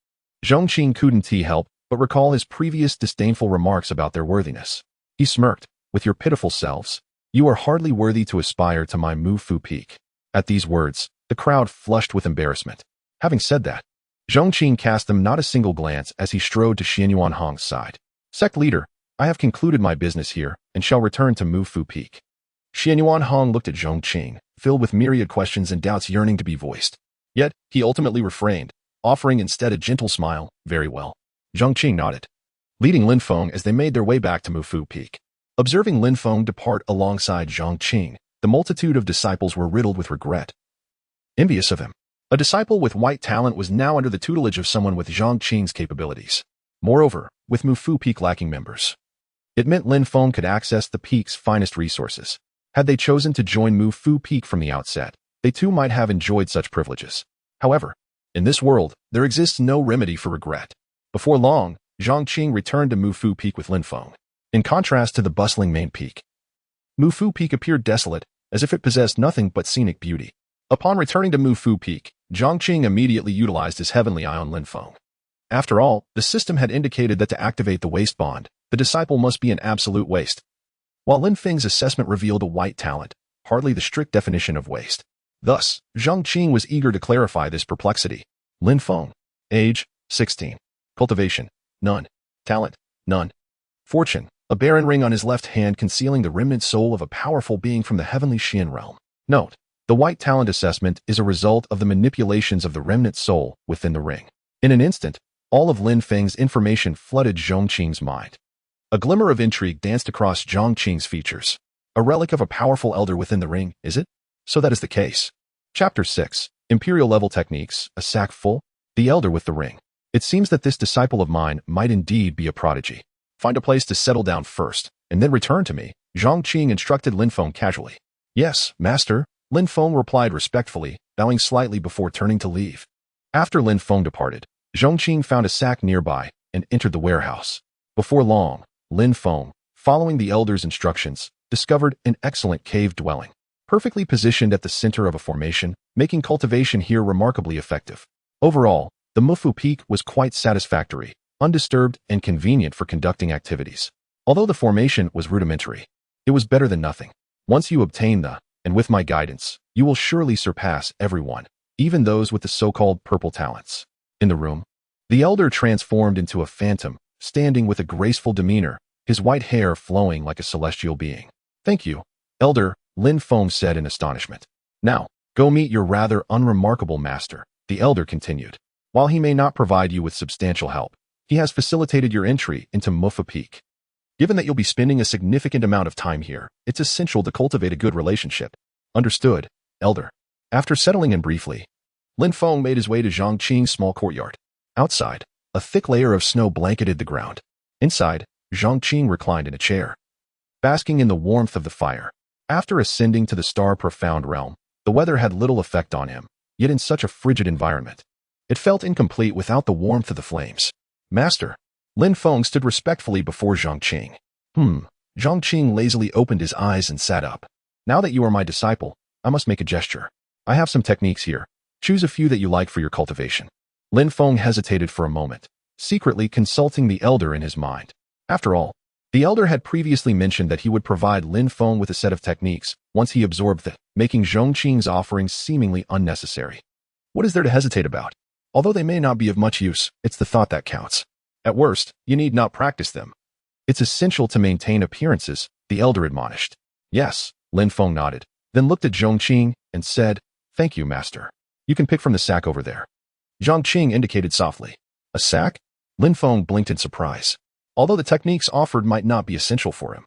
S2: Zhong Qing couldn't help but recall his previous disdainful remarks about their worthiness. He smirked. With your pitiful selves, you are hardly worthy to aspire to my Mufu Peak. At these words, the crowd flushed with embarrassment. Having said that, Zhong Qing cast them not a single glance as he strode to Xianyuan Hong's side. Sect leader, I have concluded my business here and shall return to Mufu Peak. Xianyuan Hong looked at Zhong Qing, filled with myriad questions and doubts yearning to be voiced. Yet, he ultimately refrained, offering instead a gentle smile. Very well. Zhong Qing nodded, leading Lin Feng as they made their way back to Mufu Peak. Observing Lin Feng depart alongside Zhong Qing, the multitude of disciples were riddled with regret. Envious of him. A disciple with white talent was now under the tutelage of someone with Zhong Qing's capabilities. Moreover, with Mufu Peak lacking members, it meant Lin Feng could access the peak's finest resources. Had they chosen to join Mufu Peak from the outset, they too might have enjoyed such privileges. However, in this world, there exists no remedy for regret. Before long, Zhong Qing returned to Mufu Peak with Lin Feng. In contrast to the bustling main peak, Mufu Peak appeared desolate, as if it possessed nothing but scenic beauty. Upon returning to Mufu Peak, Zhong Qing immediately utilized his heavenly eye on Lin Feng. After all, the system had indicated that to activate the waste bond, the disciple must be an absolute waste. While Lin Feng's assessment revealed a white talent, hardly the strict definition of waste. Thus, Zhong Qing was eager to clarify this perplexity. Lin Feng. Age, 16. Cultivation, none. Talent, none. Fortune, a barren ring on his left hand concealing the remnant soul of a powerful being from the heavenly Xian realm. Note, the white talent assessment is a result of the manipulations of the remnant soul within the ring. In an instant, all of Lin Feng's information flooded Zhong Qing's mind. A glimmer of intrigue danced across Zhong Qing's features. A relic of a powerful elder within the ring, is it? So that is the case. Chapter 6, Imperial Level Techniques, a sack full? The Elder with the Ring. It seems that this disciple of mine might indeed be a prodigy. Find a place to settle down first, and then return to me, Zhong Qing instructed Lin Feng casually. Yes, master, Lin Feng replied respectfully, bowing slightly before turning to leave. After Lin Feng departed, Zhong Qing found a sack nearby and entered the warehouse. Before long, Lin Feng, following the elder's instructions, discovered an excellent cave dwelling, perfectly positioned at the center of a formation, making cultivation here remarkably effective. Overall, the Mufu Peak was quite satisfactory, undisturbed, and convenient for conducting activities. Although the formation was rudimentary, it was better than nothing. Once you obtain and with my guidance, you will surely surpass everyone, even those with the so-called purple talents. In the room, the elder transformed into a phantom, standing with a graceful demeanor, his white hair flowing like a celestial being. Thank you, Elder, Lin Feng said in astonishment. Now, go meet your rather unremarkable master, the elder continued. While he may not provide you with substantial help, he has facilitated your entry into Mufu Peak. Given that you'll be spending a significant amount of time here, it's essential to cultivate a good relationship. Understood, Elder. After settling in briefly, Lin Feng made his way to Zhong Qing's small courtyard. Outside, a thick layer of snow blanketed the ground. Inside, Zhong Qing reclined in a chair, basking in the warmth of the fire. After ascending to the star-profound realm, the weather had little effect on him, yet in such a frigid environment, it felt incomplete without the warmth of the flames. Master, Lin Feng stood respectfully before Zhong Qing. Zhong Qing lazily opened his eyes and sat up. Now that you are my disciple, I must make a gesture. I have some techniques here. Choose a few that you like for your cultivation. Lin Feng hesitated for a moment, secretly consulting the elder in his mind. After all, the elder had previously mentioned that he would provide Lin Feng with a set of techniques once he absorbed them, making Zhong Qing's offerings seemingly unnecessary. What is there to hesitate about? Although they may not be of much use, it's the thought that counts. At worst, you need not practice them. It's essential to maintain appearances, the elder admonished. Yes, Lin Feng nodded, then looked at Zhong Qing and said, "Thank you, master. You can pick from the sack over there." Zhong Qing indicated softly. A sack? Lin Feng blinked in surprise. Although the techniques offered might not be essential for him.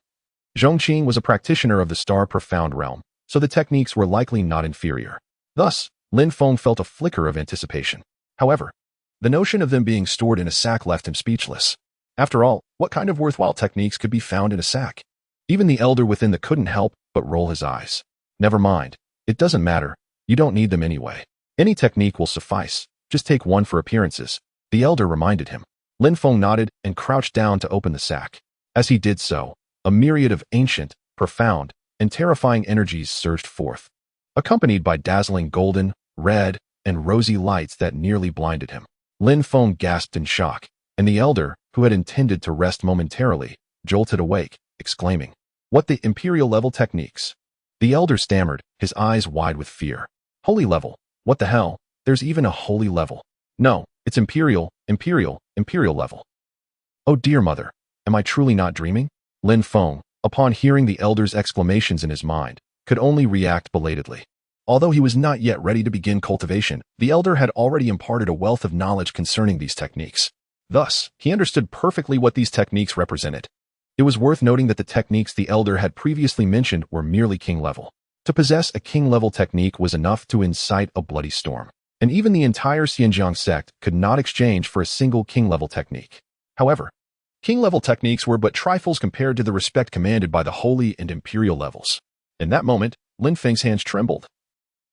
S2: Zhong Qing was a practitioner of the star profound realm, so the techniques were likely not inferior. Thus, Lin Feng felt a flicker of anticipation. However, the notion of them being stored in a sack left him speechless. After all, what kind of worthwhile techniques could be found in a sack? Even the elder within the couldn't help but roll his eyes. Never mind. It doesn't matter. You don't need them anyway. Any technique will suffice. Just take one for appearances, the elder reminded him. Lin Feng nodded and crouched down to open the sack. As he did so, a myriad of ancient, profound, and terrifying energies surged forth, accompanied by dazzling golden, red, and rosy lights that nearly blinded him. Lin Feng gasped in shock, and the elder, who had intended to rest momentarily, jolted awake, exclaiming, "What the imperial level techniques?" The elder stammered, his eyes wide with fear. "Holy level? What the hell? There's even a holy level. No, it's imperial level." Oh dear mother, am I truly not dreaming? Lin Feng, upon hearing the elder's exclamations in his mind, could only react belatedly. Although he was not yet ready to begin cultivation, the elder had already imparted a wealth of knowledge concerning these techniques. Thus, he understood perfectly what these techniques represented. It was worth noting that the techniques the elder had previously mentioned were merely king level. To possess a king level technique was enough to incite a bloody storm, and even the entire Pingjiang Sect could not exchange for a single king level technique. However, king level techniques were but trifles compared to the respect commanded by the holy and imperial levels. In that moment, Lin Feng's hands trembled.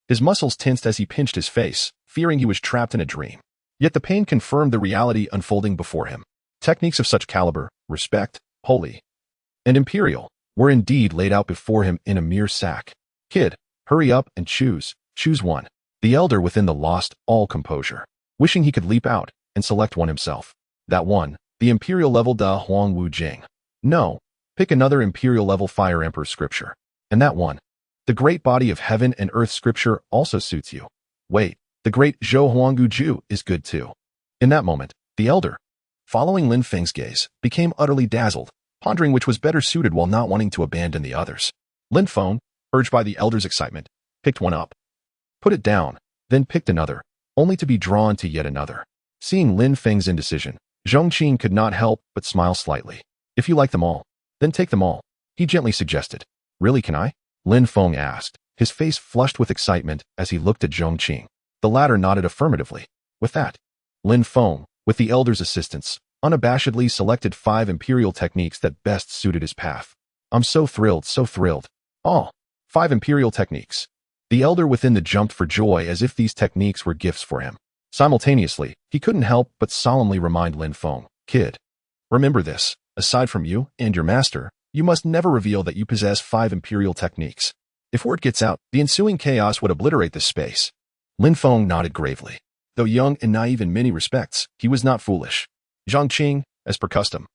S2: His muscles tensed as he pinched his face, fearing he was trapped in a dream. Yet the pain confirmed the reality unfolding before him. Techniques of such caliber, respect, holy, and imperial, were indeed laid out before him in a mere sack. Kid, hurry up and choose one. The elder within the lost all composure, wishing he could leap out and select one himself. That one, the imperial level Da Huang Wu Jing. No, pick another imperial level Fire Emperor scripture. And that one, the great body of heaven and earth scripture also suits you. Wait, the great Zhou Huanggu Ju is good too. In that moment, the elder, following Lin Feng's gaze, became utterly dazzled, pondering which was better suited while not wanting to abandon the others. Lin Feng, urged by the elder's excitement, picked one up, put it down, then picked another, only to be drawn to yet another. Seeing Lin Feng's indecision, Zhong Qing could not help but smile slightly. If you like them all, then take them all, he gently suggested. Really, can I? Lin Feng asked, his face flushed with excitement as he looked at Zhong Qing. The latter nodded affirmatively. With that, Lin Feng, with the elder's assistance, unabashedly selected 5 imperial techniques that best suited his path. I'm so thrilled, so thrilled. Oh, 5 imperial techniques. The elder within the jumped for joy as if these techniques were gifts for him. Simultaneously, he couldn't help but solemnly remind Lin Feng, "Kid, remember this, aside from you and your master, you must never reveal that you possess 5 imperial techniques. If word gets out, the ensuing chaos would obliterate this space." Lin Feng nodded gravely. Though young and naive in many respects, he was not foolish. Zhong Qing, as per custom,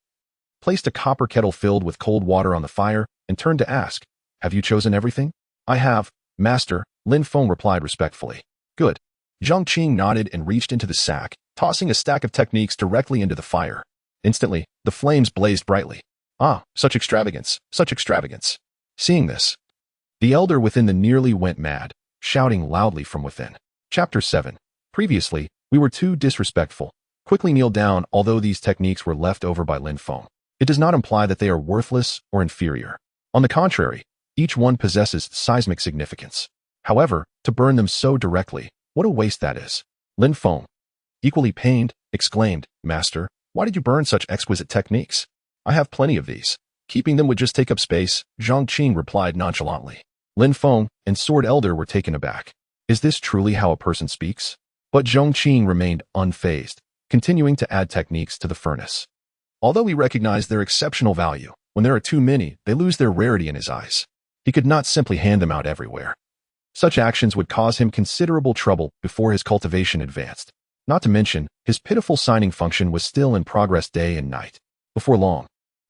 S2: placed a copper kettle filled with cold water on the fire and turned to ask, "Have you chosen everything?" "I have, master," Lin Feng replied respectfully. "Good." Zhong Qing nodded and reached into the sack, tossing a stack of techniques directly into the fire. Instantly, the flames blazed brightly. Ah, such extravagance, such extravagance. Seeing this, the elder within the nearly went mad, shouting loudly from within. Chapter 7. Previously, we were too disrespectful. Quickly kneel down. Although these techniques were left over by Lin Feng, it does not imply that they are worthless or inferior. On the contrary, each one possesses seismic significance. However, to burn them so directly, what a waste that is. Lin Feng, equally pained, exclaimed, "Master, why did you burn such exquisite techniques? I have plenty of these. Keeping them would just take up space," Zhong Qing replied nonchalantly. Lin Feng and Sword Elder were taken aback. Is this truly how a person speaks? But Zhong Qing remained unfazed, continuing to add techniques to the furnace. Although he recognized their exceptional value, when there are too many, they lose their rarity in his eyes. He could not simply hand them out everywhere. Such actions would cause him considerable trouble before his cultivation advanced. Not to mention, his pitiful signing function was still in progress day and night. Before long,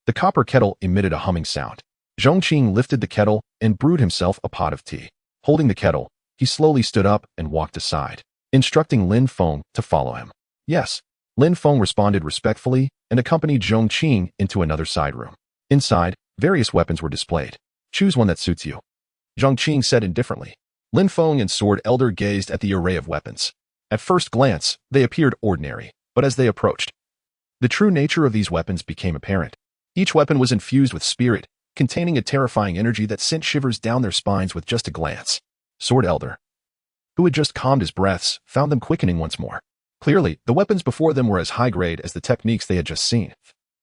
S2: the copper kettle emitted a humming sound. Zhong Qing lifted the kettle and brewed himself a pot of tea. Holding the kettle, he slowly stood up and walked aside, instructing Lin Feng to follow him. Yes, Lin Feng responded respectfully and accompanied Zhong Qing into another side room. Inside, various weapons were displayed. Choose one that suits you, Zhong Qing said indifferently. Lin Feng and Sword Elder gazed at the array of weapons. At first glance, they appeared ordinary, but as they approached, the true nature of these weapons became apparent. Each weapon was infused with spirit, containing a terrifying energy that sent shivers down their spines with just a glance. Sword Elder, who had just calmed his breaths, found them quickening once more. Clearly, the weapons before them were as high-grade as the techniques they had just seen,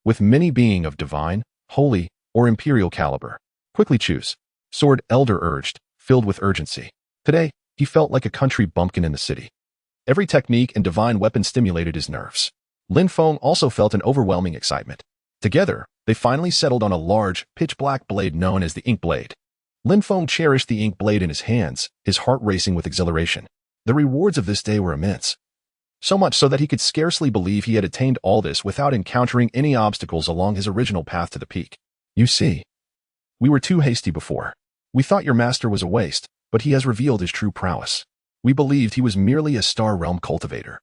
S2: with many being of divine, holy, or imperial caliber. Quickly choose, Sword Elder urged, filled with urgency. Today, he felt like a country bumpkin in the city. Every technique and divine weapon stimulated his nerves. Lin Feng also felt an overwhelming excitement. Together, they finally settled on a large, pitch-black blade known as the ink blade. Lin Feng cherished the ink blade in his hands, his heart racing with exhilaration. The rewards of this day were immense. So much so that he could scarcely believe he had attained all this without encountering any obstacles along his original path to the peak. You see, we were too hasty before. We thought your master was a waste, but he has revealed his true prowess. We believed he was merely a Star Realm cultivator,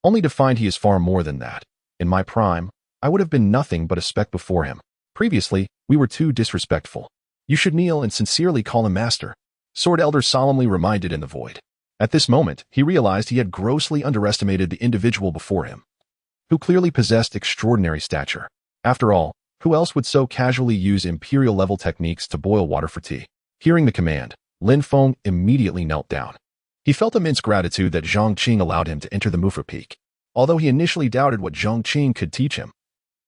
S2: only to find he is far more than that. In my prime, I would have been nothing but a speck before him. Previously, we were too disrespectful. You should kneel and sincerely call him master, Sword Elder solemnly reminded in the void. At this moment, he realized he had grossly underestimated the individual before him, who clearly possessed extraordinary stature. After all, who else would so casually use imperial-level techniques to boil water for tea? Hearing the command, Lin Feng immediately knelt down. He felt immense gratitude that Zhong Qing allowed him to enter the Mufa Peak. Although he initially doubted what Zhong Qing could teach him,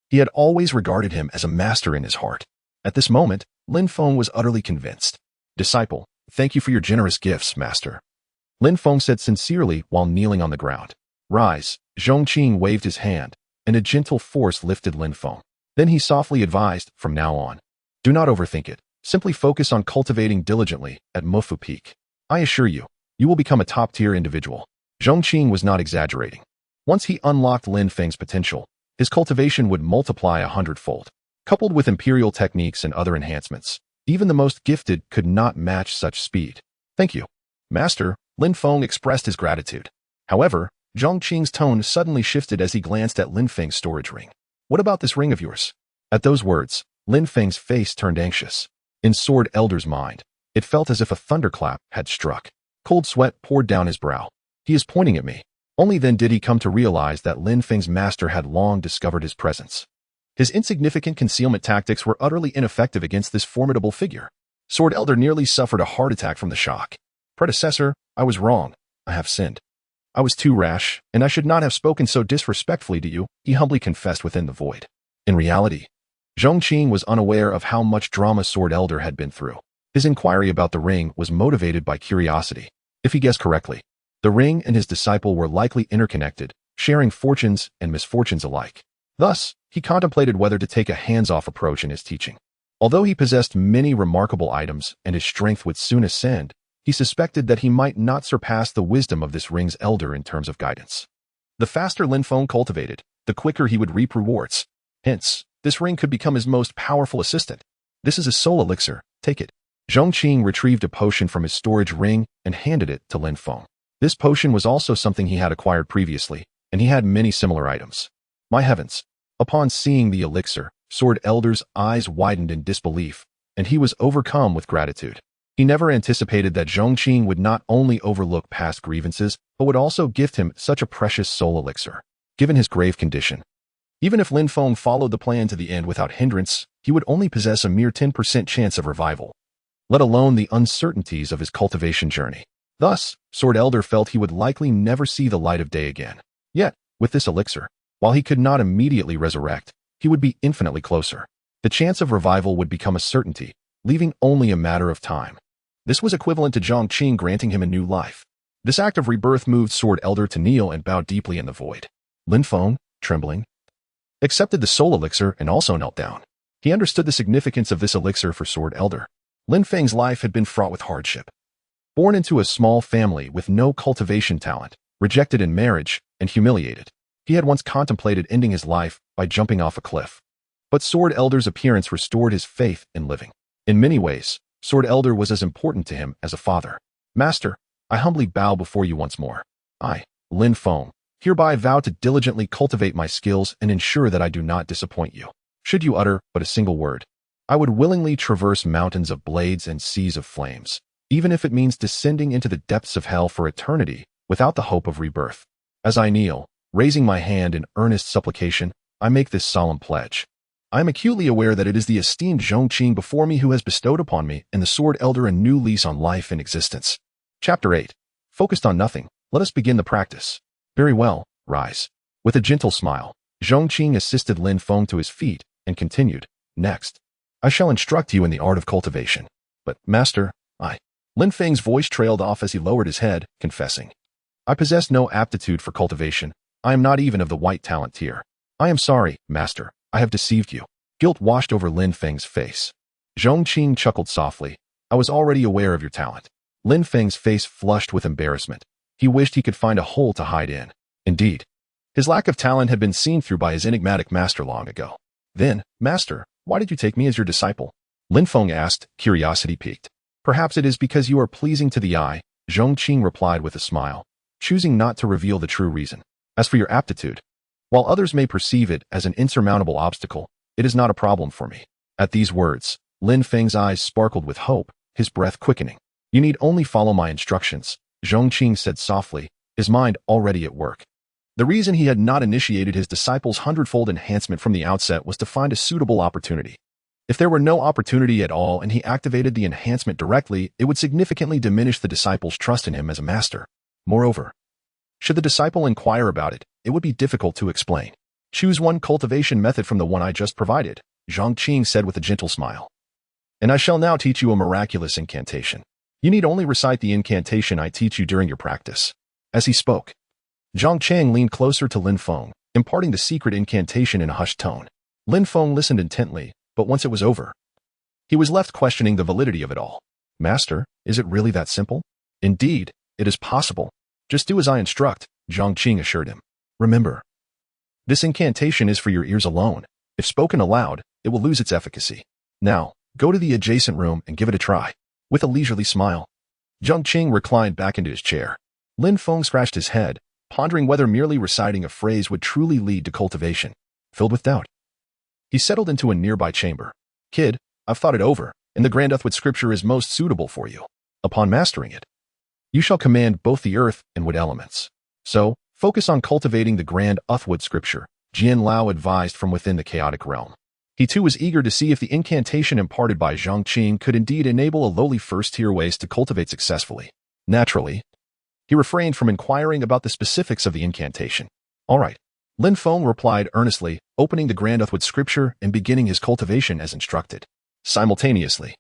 S2: he had always regarded him as a master in his heart. At this moment, Lin Feng was utterly convinced. Disciple, thank you for your generous gifts, master, Lin Feng said sincerely while kneeling on the ground. Rise, Zhong Qing waved his hand, and a gentle force lifted Lin Feng. Then he softly advised, from now on, do not overthink it. Simply focus on cultivating diligently at Mufa Peak. I assure you, you will become a top-tier individual. Zhong Qing was not exaggerating. Once he unlocked Lin Feng's potential, his cultivation would multiply 100-fold. Coupled with imperial techniques and other enhancements, even the most gifted could not match such speed. Thank you, master, Lin Feng expressed his gratitude. However, Zhong Qing's tone suddenly shifted as he glanced at Lin Feng's storage ring. What about this ring of yours? At those words, Lin Feng's face turned anxious. In Sword Elder's mind, it felt as if a thunderclap had struck. Cold sweat poured down his brow. He is pointing at me. Only then did he come to realize that Lin Feng's master had long discovered his presence. His insignificant concealment tactics were utterly ineffective against this formidable figure. Sword Elder nearly suffered a heart attack from the shock. Predecessor, I was wrong. I have sinned. I was too rash, and I should not have spoken so disrespectfully to you, he humbly confessed within the void. In reality, Zhong Qing was unaware of how much drama Sword Elder had been through. His inquiry about the ring was motivated by curiosity. If he guessed correctly, the ring and his disciple were likely interconnected, sharing fortunes and misfortunes alike. Thus, he contemplated whether to take a hands-off approach in his teaching. Although he possessed many remarkable items and his strength would soon ascend, he suspected that he might not surpass the wisdom of this ring's elder in terms of guidance. The faster Lin Feng cultivated, the quicker he would reap rewards. Hence, this ring could become his most powerful assistant. This is a soul elixir, take it. Zhong Qing retrieved a potion from his storage ring and handed it to Lin Feng. This potion was also something he had acquired previously, and he had many similar items. My heavens! Upon seeing the elixir, Sword Elder's eyes widened in disbelief, and he was overcome with gratitude. He never anticipated that Zhong Qing would not only overlook past grievances, but would also gift him such a precious soul elixir. Given his grave condition, even if Lin Feng followed the plan to the end without hindrance, he would only possess a mere 10% chance of revival, let alone the uncertainties of his cultivation journey. Thus, Sword Elder felt he would likely never see the light of day again. Yet, with this elixir, while he could not immediately resurrect, he would be infinitely closer. The chance of revival would become a certainty, leaving only a matter of time. This was equivalent to Zhong Qing granting him a new life. This act of rebirth moved Sword Elder to kneel and bow deeply in the void. Lin Feng, trembling, accepted the soul elixir and also knelt down. He understood the significance of this elixir for Sword Elder. Lin Feng's life had been fraught with hardship. Born into a small family with no cultivation talent, rejected in marriage, and humiliated, he had once contemplated ending his life by jumping off a cliff. But Sword Elder's appearance restored his faith in living. In many ways, Sword Elder was as important to him as a father. Master, I humbly bow before you once more. I, Lin Feng, hereby vow to diligently cultivate my skills and ensure that I do not disappoint you. Should you utter but a single word, I would willingly traverse mountains of blades and seas of flames, even if it means descending into the depths of hell for eternity without the hope of rebirth. As I kneel, raising my hand in earnest supplication, I make this solemn pledge. I am acutely aware that it is the esteemed Zhong Qing before me who has bestowed upon me and the Sword Elder a new lease on life and existence. Chapter 8. Focused on nothing, let us begin the practice. Very well, rise. With a gentle smile, Zhong Qing assisted Lin Feng to his feet and continued, Next, I shall instruct you in the art of cultivation. But, Master, Lin Feng's voice trailed off as he lowered his head, confessing, I possess no aptitude for cultivation. I am not even of the white talent tier. I am sorry, Master, I have deceived you. Guilt washed over Lin Feng's face. Zhong Qing chuckled softly. I was already aware of your talent. Lin Feng's face flushed with embarrassment. He wished he could find a hole to hide in. Indeed, his lack of talent had been seen through by his enigmatic master long ago. Then, Master, why did you take me as your disciple? Lin Feng asked, curiosity piqued. Perhaps it is because you are pleasing to the eye, Zhong Qing replied with a smile, choosing not to reveal the true reason. As for your aptitude, while others may perceive it as an insurmountable obstacle, it is not a problem for me. At these words, Lin Feng's eyes sparkled with hope, his breath quickening. You need only follow my instructions, Zhong Qing said softly, his mind already at work. The reason he had not initiated his disciple's hundredfold enhancement from the outset was to find a suitable opportunity. If there were no opportunity at all and he activated the enhancement directly, it would significantly diminish the disciple's trust in him as a master. Moreover, should the disciple inquire about it, it would be difficult to explain. Choose one cultivation method from the one I just provided, Zhong Qing said with a gentle smile. And I shall now teach you a miraculous incantation. You need only recite the incantation I teach you during your practice. As he spoke, Zhong Qing leaned closer to Lin Feng, imparting the secret incantation in a hushed tone. Lin Feng listened intently, but once it was over, he was left questioning the validity of it all. Master, is it really that simple? Indeed, it is possible. Just do as I instruct, Zhong Qing assured him. Remember, this incantation is for your ears alone. If spoken aloud, it will lose its efficacy. Now, go to the adjacent room and give it a try. With a leisurely smile, Zhong Qing reclined back into his chair. Lin Feng scratched his head, pondering whether merely reciting a phrase would truly lead to cultivation. Filled with doubt, he settled into a nearby chamber. Kid, I've thought it over, and the Grand Uthwood scripture is most suitable for you. Upon mastering it, you shall command both the earth and wood elements. So, focus on cultivating the Grand Uthwood scripture, Jian Lao advised from within the chaotic realm. He too was eager to see if the incantation imparted by Zhong Qing could indeed enable a lowly first-tier waste to cultivate successfully. Naturally, he refrained from inquiring about the specifics of the incantation. All right, Lin Feng replied earnestly, opening the Grand Uthwood scripture and beginning his cultivation as instructed. Simultaneously,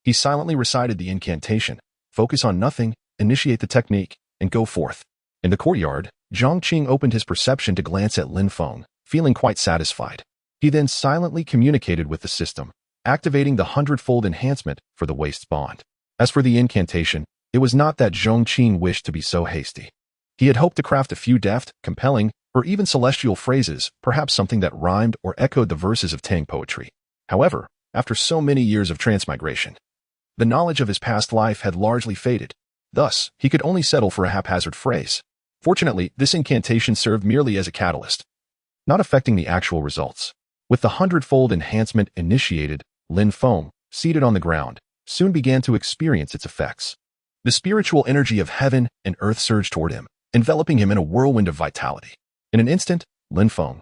S2: he silently recited the incantation, focus on nothing, initiate the technique, and go forth. In the courtyard, Zhong Qing opened his perception to glance at Lin Feng, feeling quite satisfied. He then silently communicated with the system, activating the hundredfold enhancement for the waste's bond. As for the incantation, it was not that Zhong Qing wished to be so hasty. He had hoped to craft a few deft, compelling, or even celestial phrases, perhaps something that rhymed or echoed the verses of Tang poetry. However, after so many years of transmigration, the knowledge of his past life had largely faded. Thus, he could only settle for a haphazard phrase. Fortunately, this incantation served merely as a catalyst, not affecting the actual results. With the hundredfold enhancement initiated, Lin Feng, seated on the ground, soon began to experience its effects. The spiritual energy of heaven and earth surged toward him, enveloping him in a whirlwind of vitality. In an instant, Lin Feng,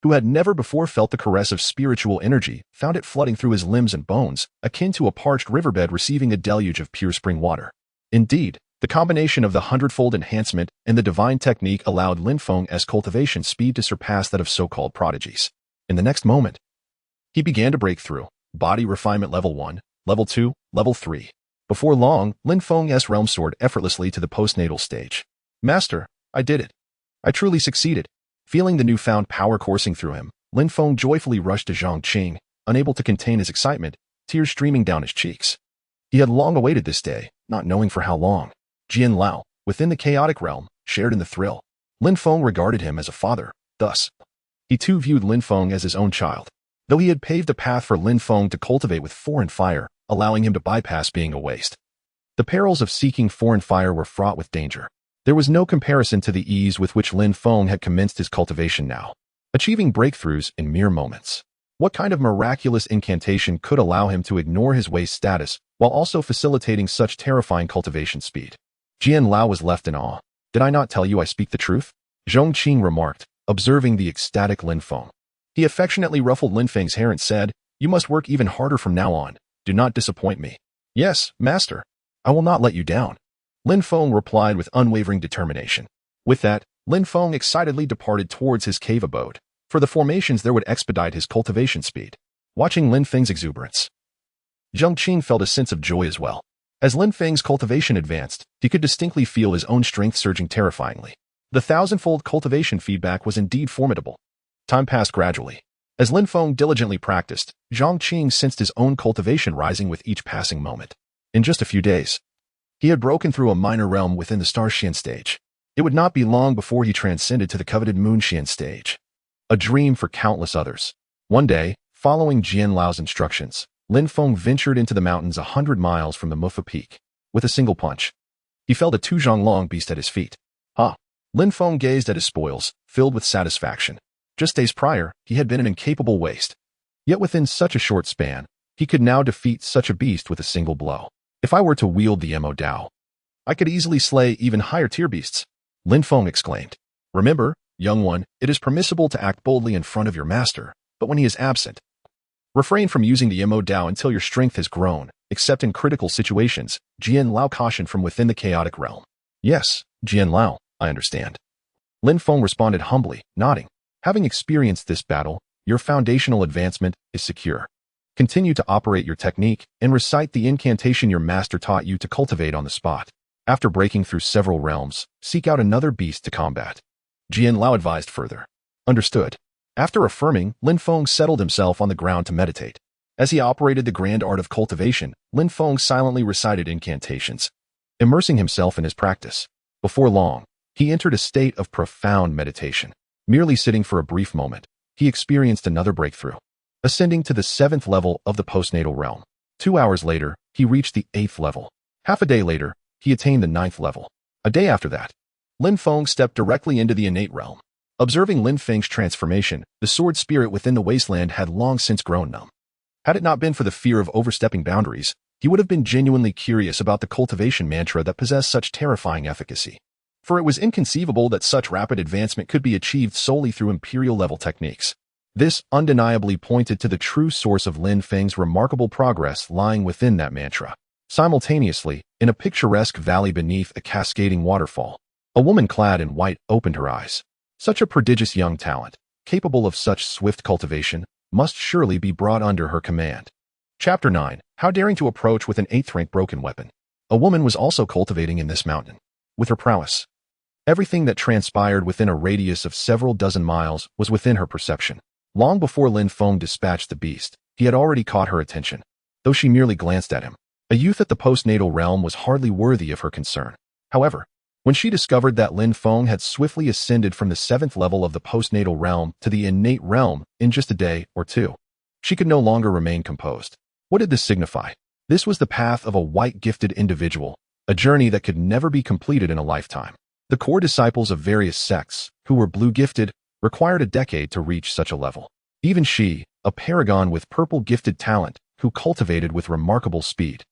S2: who had never before felt the caress of spiritual energy, found it flooding through his limbs and bones, akin to a parched riverbed receiving a deluge of pure spring water. Indeed, the combination of the hundredfold enhancement and the divine technique allowed Lin Feng's cultivation speed to surpass that of so-called prodigies. In the next moment, he began to break through, body refinement level 1, level 2, level 3. Before long, Lin Feng's realm soared effortlessly to the postnatal stage. Master, I did it. I truly succeeded. Feeling the newfound power coursing through him, Lin Feng joyfully rushed to Zhong Qing, unable to contain his excitement, tears streaming down his cheeks. He had long awaited this day, not knowing for how long. Jian Lao, within the chaotic realm, shared in the thrill. Lin Feng regarded him as a father, thus, he too viewed Lin Feng as his own child. Though he had paved a path for Lin Feng to cultivate with foreign fire, allowing him to bypass being a waste. The perils of seeking foreign fire were fraught with danger. There was no comparison to the ease with which Lin Feng had commenced his cultivation now, achieving breakthroughs in mere moments. What kind of miraculous incantation could allow him to ignore his waste status while also facilitating such terrifying cultivation speed? Jian Lao was left in awe. Did I not tell you I speak the truth? Zhong Qing remarked, observing the ecstatic Lin Feng. He affectionately ruffled Lin Feng's hair and said, "You must work even harder from now on. Do not disappoint me." "Yes, master. I will not let you down," Lin Feng replied with unwavering determination. With that, Lin Feng excitedly departed towards his cave abode. For the formations there would expedite his cultivation speed. Watching Lin Feng's exuberance, Zhong Qing felt a sense of joy as well. As Lin Feng's cultivation advanced, he could distinctly feel his own strength surging terrifyingly. The thousandfold cultivation feedback was indeed formidable. Time passed gradually. As Lin Feng diligently practiced, Zhong Qing sensed his own cultivation rising with each passing moment. In just a few days, he had broken through a minor realm within the Star Xian stage. It would not be long before he transcended to the coveted Moon Xian stage. A dream for countless others. One day, following Jian Lao's instructions, Lin Feng ventured into the mountains 100 miles from the Mufa Peak. With a single punch, he felled a two-zhonglong beast at his feet. Ah! Lin Feng gazed at his spoils, filled with satisfaction. Just days prior, he had been an incapable waste. Yet within such a short span, he could now defeat such a beast with a single blow. If I were to wield the Mo Dao, I could easily slay even higher tier beasts, Lin Feng exclaimed. Remember, young one, it is permissible to act boldly in front of your master, but when he is absent, refrain from using the Mo Dao until your strength has grown, except in critical situations, Jian Lao cautioned from within the chaotic realm. Yes, Jian Lao, I understand. Lin Feng responded humbly, nodding. Having experienced this battle, your foundational advancement is secure. Continue to operate your technique and recite the incantation your master taught you to cultivate on the spot. After breaking through several realms, seek out another beast to combat. Jian Lao advised further. Understood. After affirming, Lin Feng settled himself on the ground to meditate. As he operated the grand art of cultivation, Lin Feng silently recited incantations, immersing himself in his practice. Before long, he entered a state of profound meditation. Merely sitting for a brief moment, he experienced another breakthrough, ascending to the 7th level of the postnatal realm. 2 hours later, he reached the 8th level. Half a day later, he attained the 9th level. A day after that, Lin Feng stepped directly into the innate realm. Observing Lin Feng's transformation, the sword spirit within the wasteland had long since grown numb. Had it not been for the fear of overstepping boundaries, he would have been genuinely curious about the cultivation mantra that possessed such terrifying efficacy. For it was inconceivable that such rapid advancement could be achieved solely through imperial-level techniques. This undeniably pointed to the true source of Lin Feng's remarkable progress lying within that mantra. Simultaneously, in a picturesque valley beneath a cascading waterfall, a woman clad in white opened her eyes. Such a prodigious young talent, capable of such swift cultivation, must surely be brought under her command. Chapter 9. How daring to approach with an 8th-rank broken weapon. A woman was also cultivating in this mountain. With her prowess, everything that transpired within a radius of several dozen miles was within her perception. Long before Lin Feng dispatched the beast, he had already caught her attention. Though she merely glanced at him, a youth at the postnatal realm was hardly worthy of her concern. However, when she discovered that Lin Feng had swiftly ascended from the 7th level of the postnatal realm to the innate realm in just a day or two, she could no longer remain composed. What did this signify? This was the path of a white-gifted individual, a journey that could never be completed in a lifetime. The core disciples of various sects, who were blue-gifted, required a decade to reach such a level. Even she, a paragon with purple-gifted talent, who cultivated with remarkable speed,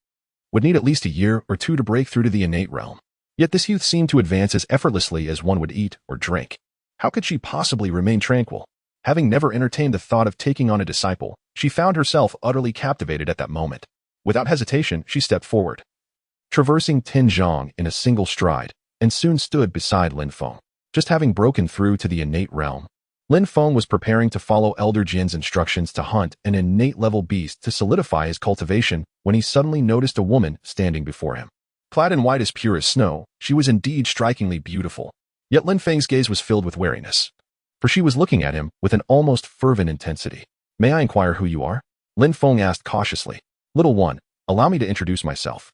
S2: would need at least a year or two to break through to the innate realm. Yet this youth seemed to advance as effortlessly as one would eat or drink. How could she possibly remain tranquil? Having never entertained the thought of taking on a disciple, she found herself utterly captivated at that moment. Without hesitation, she stepped forward, traversing Pingjiang in a single stride, and soon stood beside Lin Feng. Just having broken through to the innate realm, Lin Feng was preparing to follow Elder Jin's instructions to hunt an innate-level beast to solidify his cultivation when he suddenly noticed a woman standing before him. Clad in white as pure as snow, she was indeed strikingly beautiful. Yet Lin Feng's gaze was filled with wariness, for she was looking at him with an almost fervent intensity. May I inquire who you are? Lin Feng asked cautiously. Little one, Allow me to introduce myself.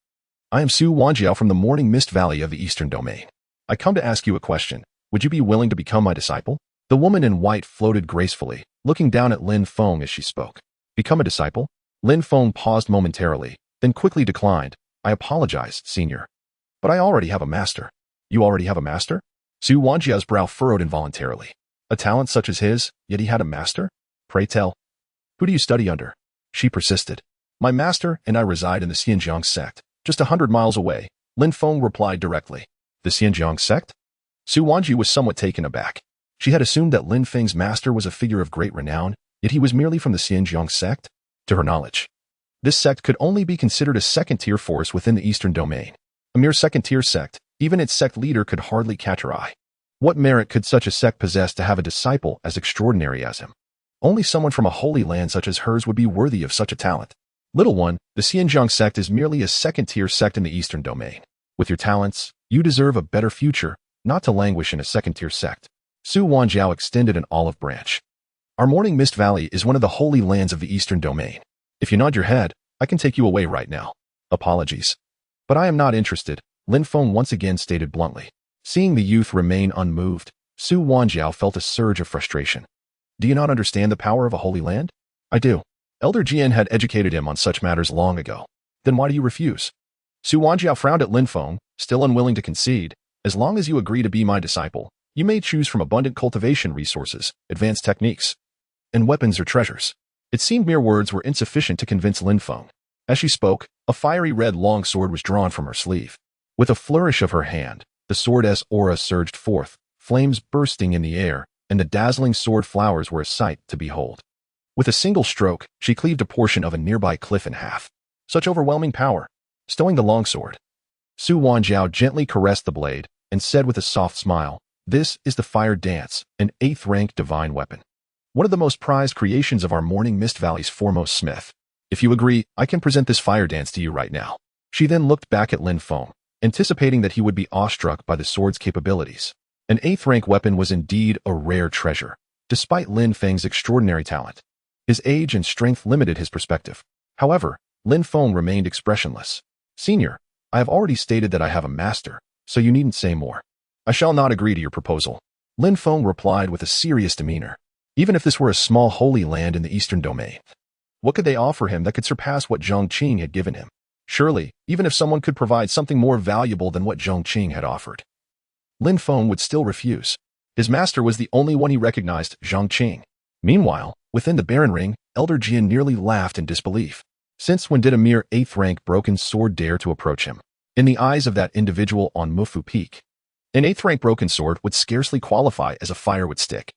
S2: I am Su Wanjiao from the Morning Mist Valley of the Eastern Domain. I come to ask you a question. Would you be willing to become my disciple? The woman in white floated gracefully, looking down at Lin Feng as she spoke. Become a disciple? Lin Feng paused momentarily, then quickly declined. I apologize, senior. But I already have a master. You already have a master? Su Wanjiao's brow furrowed involuntarily. A talent such as his, yet he had a master? Pray tell. Who do you study under? She persisted. My master and I reside in the Pingjiang Sect, just 100 miles away, Lin Feng replied directly. The Pingjiang Sect? Su Wanji was somewhat taken aback. She had assumed that Lin Feng's master was a figure of great renown, yet he was merely from the Pingjiang Sect. To her knowledge, this sect could only be considered a second-tier force within the Eastern Domain. A mere second-tier sect, even its sect leader could hardly catch her eye. What merit could such a sect possess to have a disciple as extraordinary as him? Only someone from a holy land such as hers would be worthy of such a talent. Little one, the Pingjiang Sect is merely a second-tier sect in the Eastern Domain. With your talents, you deserve a better future, not to languish in a second-tier sect. Su Wanjiao extended an olive branch. Our Morning Mist Valley is one of the holy lands of the Eastern Domain. If you nod your head, I can take you away right now. Apologies. But I am not interested, Lin Feng once again stated bluntly. Seeing the youth remain unmoved, Su Wanjiao felt a surge of frustration. Do you not understand the power of a holy land? I do. Elder Jian had educated him on such matters long ago. Then why do you refuse? Su Wanjiao frowned at Lin Feng, still unwilling to concede. As long as you agree to be my disciple, you may choose from abundant cultivation resources, advanced techniques, and weapons or treasures. It seemed mere words were insufficient to convince Lin Feng. As she spoke, a fiery red longsword was drawn from her sleeve. With a flourish of her hand, the sword's aura surged forth, flames bursting in the air, and the dazzling sword flowers were a sight to behold. With a single stroke, she cleaved a portion of a nearby cliff in half. Such overwhelming power. Stowing the longsword, Su Wanjiao gently caressed the blade and said with a soft smile, "This is the fire dance, an 8th-rank divine weapon. One of the most prized creations of our Morning Mist Valley's foremost smith. If you agree, I can present this fire dance to you right now." She then looked back at Lin Feng, anticipating that he would be awestruck by the sword's capabilities. An 8th-rank weapon was indeed a rare treasure, despite Lin Feng's extraordinary talent. His age and strength limited his perspective. However, Lin Feng remained expressionless. Senior, I have already stated that I have a master, so you needn't say more. I shall not agree to your proposal. Lin Feng replied with a serious demeanor. Even if this were a small holy land in the Eastern Domain, what could they offer him that could surpass what Zhong Qing had given him? Surely, even if someone could provide something more valuable than what Zhong Qing had offered, Lin Feng would still refuse. His master was the only one he recognized, Zhong Qing. Meanwhile, within the Baron Ring, Elder Jian nearly laughed in disbelief. Since when did a mere 8th-rank broken sword dare to approach him? In the eyes of that individual on Mufu Peak, an 8th-rank broken sword would scarcely qualify as a firewood stick.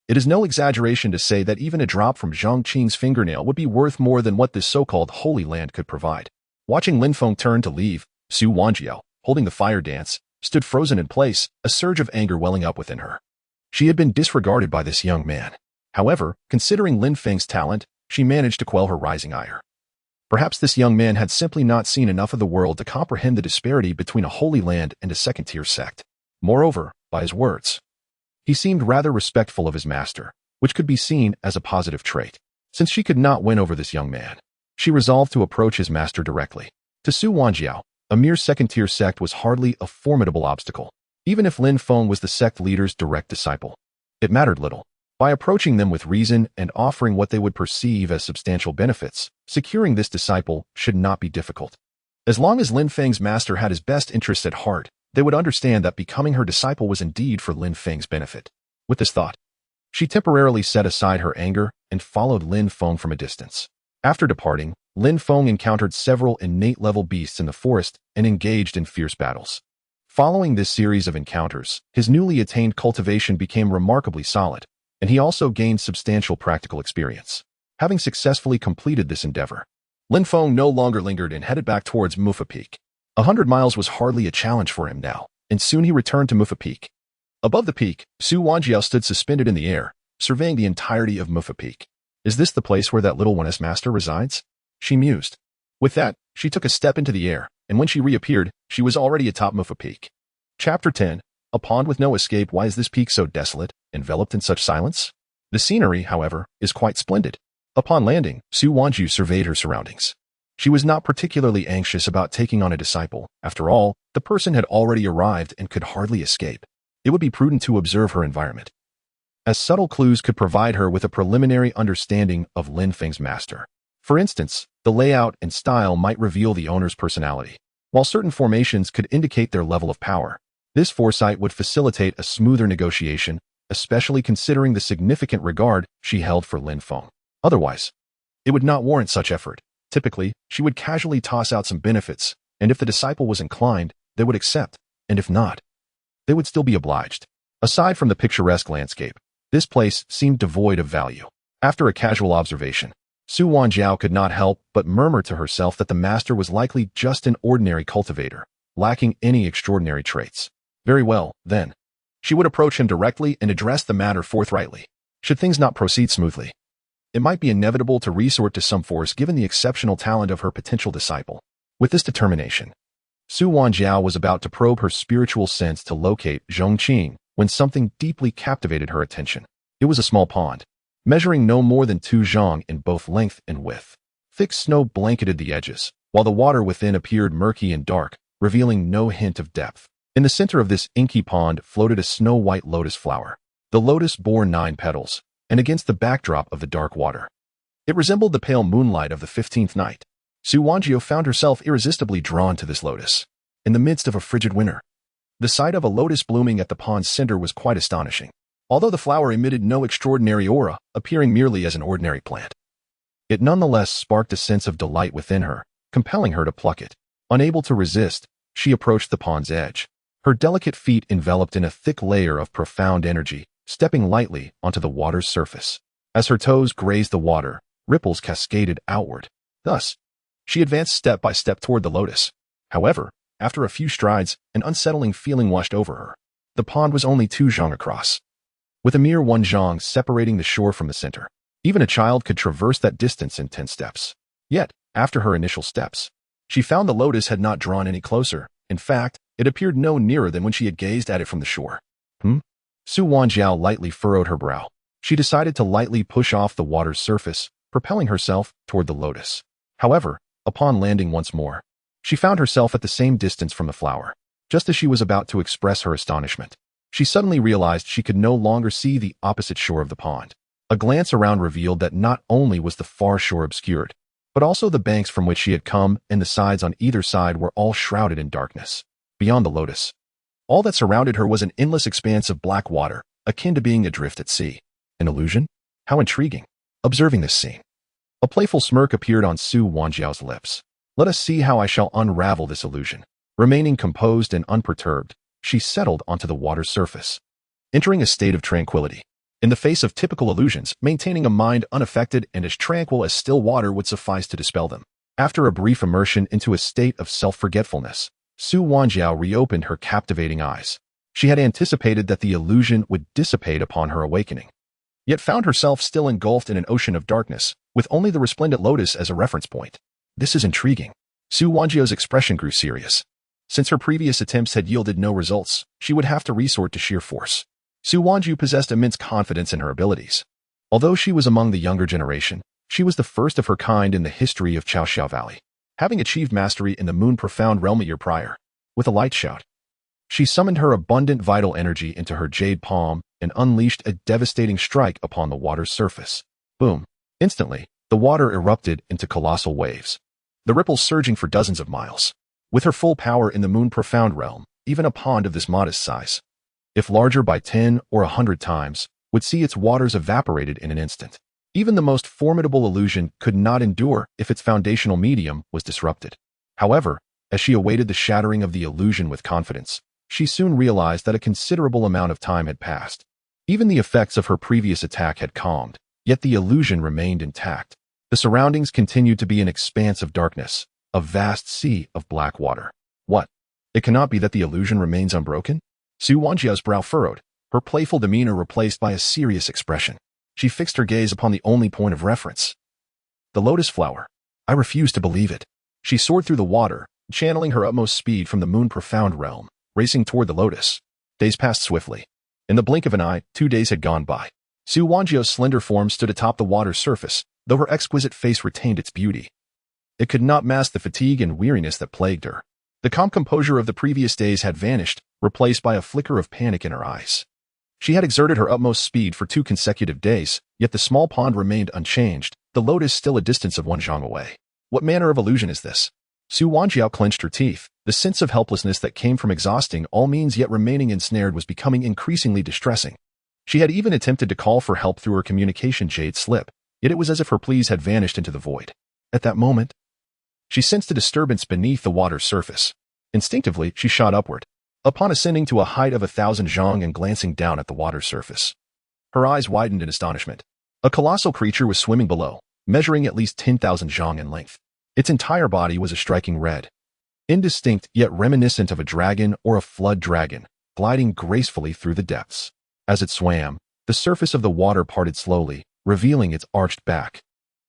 S2: It is no exaggeration to say that even a drop from Zhong Qing's fingernail would be worth more than what this so-called Holy Land could provide. Watching Lin Feng turn to leave, Su Wanjiao, holding the fire dance, stood frozen in place, a surge of anger welling up within her. She had been disregarded by this young man. However, considering Lin Feng's talent, she managed to quell her rising ire. Perhaps this young man had simply not seen enough of the world to comprehend the disparity between a holy land and a second-tier sect. Moreover, by his words, he seemed rather respectful of his master, which could be seen as a positive trait. Since she could not win over this young man, she resolved to approach his master directly. To Su Wanjiao, a mere second-tier sect was hardly a formidable obstacle, even if Lin Feng was the sect leader's direct disciple. It mattered little. By approaching them with reason and offering what they would perceive as substantial benefits, securing this disciple should not be difficult. As long as Lin Feng's master had his best interests at heart, they would understand that becoming her disciple was indeed for Lin Feng's benefit. With this thought, she temporarily set aside her anger and followed Lin Feng from a distance. After departing, Lin Feng encountered several innate-level beasts in the forest and engaged in fierce battles. Following this series of encounters, his newly attained cultivation became remarkably solid, and he also gained substantial practical experience. Having successfully completed this endeavor, Lin Feng no longer lingered and headed back towards Mufa Peak. 100 miles was hardly a challenge for him now, and soon he returned to Mufa Peak. Above the peak, Su Wanjiao stood suspended in the air, surveying the entirety of Mufa Peak. Is this the place where that little one's master resides? She mused. With that, she took a step into the air, and when she reappeared, she was already atop Mufa Peak. Chapter 10. A pond with no escape. Why is this peak so desolate, enveloped in such silence? The scenery, however, is quite splendid. Upon landing, Su Wanjiao surveyed her surroundings. She was not particularly anxious about taking on a disciple. After all, the person had already arrived and could hardly escape. It would be prudent to observe her environment, as subtle clues could provide her with a preliminary understanding of Lin Feng's master. For instance, the layout and style might reveal the owner's personality, while certain formations could indicate their level of power. This foresight would facilitate a smoother negotiation, especially considering the significant regard she held for Lin Feng. Otherwise, it would not warrant such effort. Typically, she would casually toss out some benefits, and if the disciple was inclined, they would accept, and if not, they would still be obliged. Aside from the picturesque landscape, this place seemed devoid of value. After a casual observation, Su Wanjiao could not help but murmur to herself that the master was likely just an ordinary cultivator, lacking any extraordinary traits. Very well, then. She would approach him directly and address the matter forthrightly. Should things not proceed smoothly, it might be inevitable to resort to some force given the exceptional talent of her potential disciple. With this determination, Su Wanjiao was about to probe her spiritual sense to locate Zhong Qing when something deeply captivated her attention. It was a small pond, measuring no more than 2 zhang in both length and width. Thick snow blanketed the edges, while the water within appeared murky and dark, revealing no hint of depth. In the center of this inky pond floated a snow-white lotus flower. The lotus bore 9 petals, and against the backdrop of the dark water, it resembled the pale moonlight of the 15th night. Su Wanjiao found herself irresistibly drawn to this lotus. In the midst of a frigid winter, the sight of a lotus blooming at the pond's center was quite astonishing. Although the flower emitted no extraordinary aura, appearing merely as an ordinary plant, it nonetheless sparked a sense of delight within her, compelling her to pluck it. Unable to resist, she approached the pond's edge, her delicate feet enveloped in a thick layer of profound energy, stepping lightly onto the water's surface. As her toes grazed the water, ripples cascaded outward. Thus, she advanced step by step toward the lotus. However, after a few strides, an unsettling feeling washed over her. The pond was only 2 zhang across, with a mere 1 zhang separating the shore from the center. Even a child could traverse that distance in 10 steps. Yet, after her initial steps, she found the lotus had not drawn any closer. In fact, it appeared no nearer than when she had gazed at it from the shore. Su Wanjiao lightly furrowed her brow. She decided to lightly push off the water's surface, propelling herself toward the lotus. However, upon landing once more, she found herself at the same distance from the flower. Just as she was about to express her astonishment, she suddenly realized she could no longer see the opposite shore of the pond. A glance around revealed that not only was the far shore obscured, but also the banks from which she had come and the sides on either side were all shrouded in darkness. Beyond the lotus, all that surrounded her was an endless expanse of black water, akin to being adrift at sea. An illusion? How intriguing. Observing this scene, a playful smirk appeared on Su Wanjiao's lips. Let us see how I shall unravel this illusion. Remaining composed and unperturbed, she settled onto the water's surface, entering a state of tranquility. In the face of typical illusions, maintaining a mind unaffected and as tranquil as still water would suffice to dispel them. After a brief immersion into a state of self-forgetfulness, Su Wanjiao reopened her captivating eyes. She had anticipated that the illusion would dissipate upon her awakening, yet found herself still engulfed in an ocean of darkness, with only the resplendent lotus as a reference point. This is intriguing. Su Wanjiao's expression grew serious. Since her previous attempts had yielded no results, she would have to resort to sheer force. Su Wanjiao possessed immense confidence in her abilities. Although she was among the younger generation, she was the first of her kind in the history of Chaoxiao Valley, having achieved mastery in the moon-profound realm a year prior. With a light shout, she summoned her abundant vital energy into her jade palm and unleashed a devastating strike upon the water's surface. Boom! Instantly, the water erupted into colossal waves, the ripples surging for dozens of miles. With her full power in the moon-profound realm, even a pond of this modest size, if larger by 10 or 100 times, would see its waters evaporated in an instant. Even the most formidable illusion could not endure if its foundational medium was disrupted. However, as she awaited the shattering of the illusion with confidence, she soon realized that a considerable amount of time had passed. Even the effects of her previous attack had calmed, yet the illusion remained intact. The surroundings continued to be an expanse of darkness, a vast sea of black water. What? It cannot be that the illusion remains unbroken? Su Wanjiao's brow furrowed, her playful demeanor replaced by a serious expression. She fixed her gaze upon the only point of reference, the lotus flower. I refuse to believe it. She soared through the water, channeling her utmost speed from the moon-profound realm, racing toward the lotus. Days passed swiftly. In the blink of an eye, 2 days had gone by. Su Wanjiao's slender form stood atop the water's surface, though her exquisite face retained its beauty. it could not mask the fatigue and weariness that plagued her. The calm composure of the previous days had vanished, replaced by a flicker of panic in her eyes. She had exerted her utmost speed for 2 consecutive days, yet the small pond remained unchanged, the lotus still a distance of 1 zhang away. What manner of illusion is this? Su Wanjiao clenched her teeth. The sense of helplessness that came from exhausting all means yet remaining ensnared was becoming increasingly distressing. She had even attempted to call for help through her communication jade slip, yet it was as if her pleas had vanished into the void. At that moment, she sensed a disturbance beneath the water's surface. Instinctively, she shot upward. Upon ascending to a height of 1,000 zhang and glancing down at the water's surface, her eyes widened in astonishment. A colossal creature was swimming below, measuring at least 10,000 zhang in length. Its entire body was a striking red, indistinct yet reminiscent of a dragon or a flood dragon, gliding gracefully through the depths. As it swam, the surface of the water parted slowly, revealing its arched back,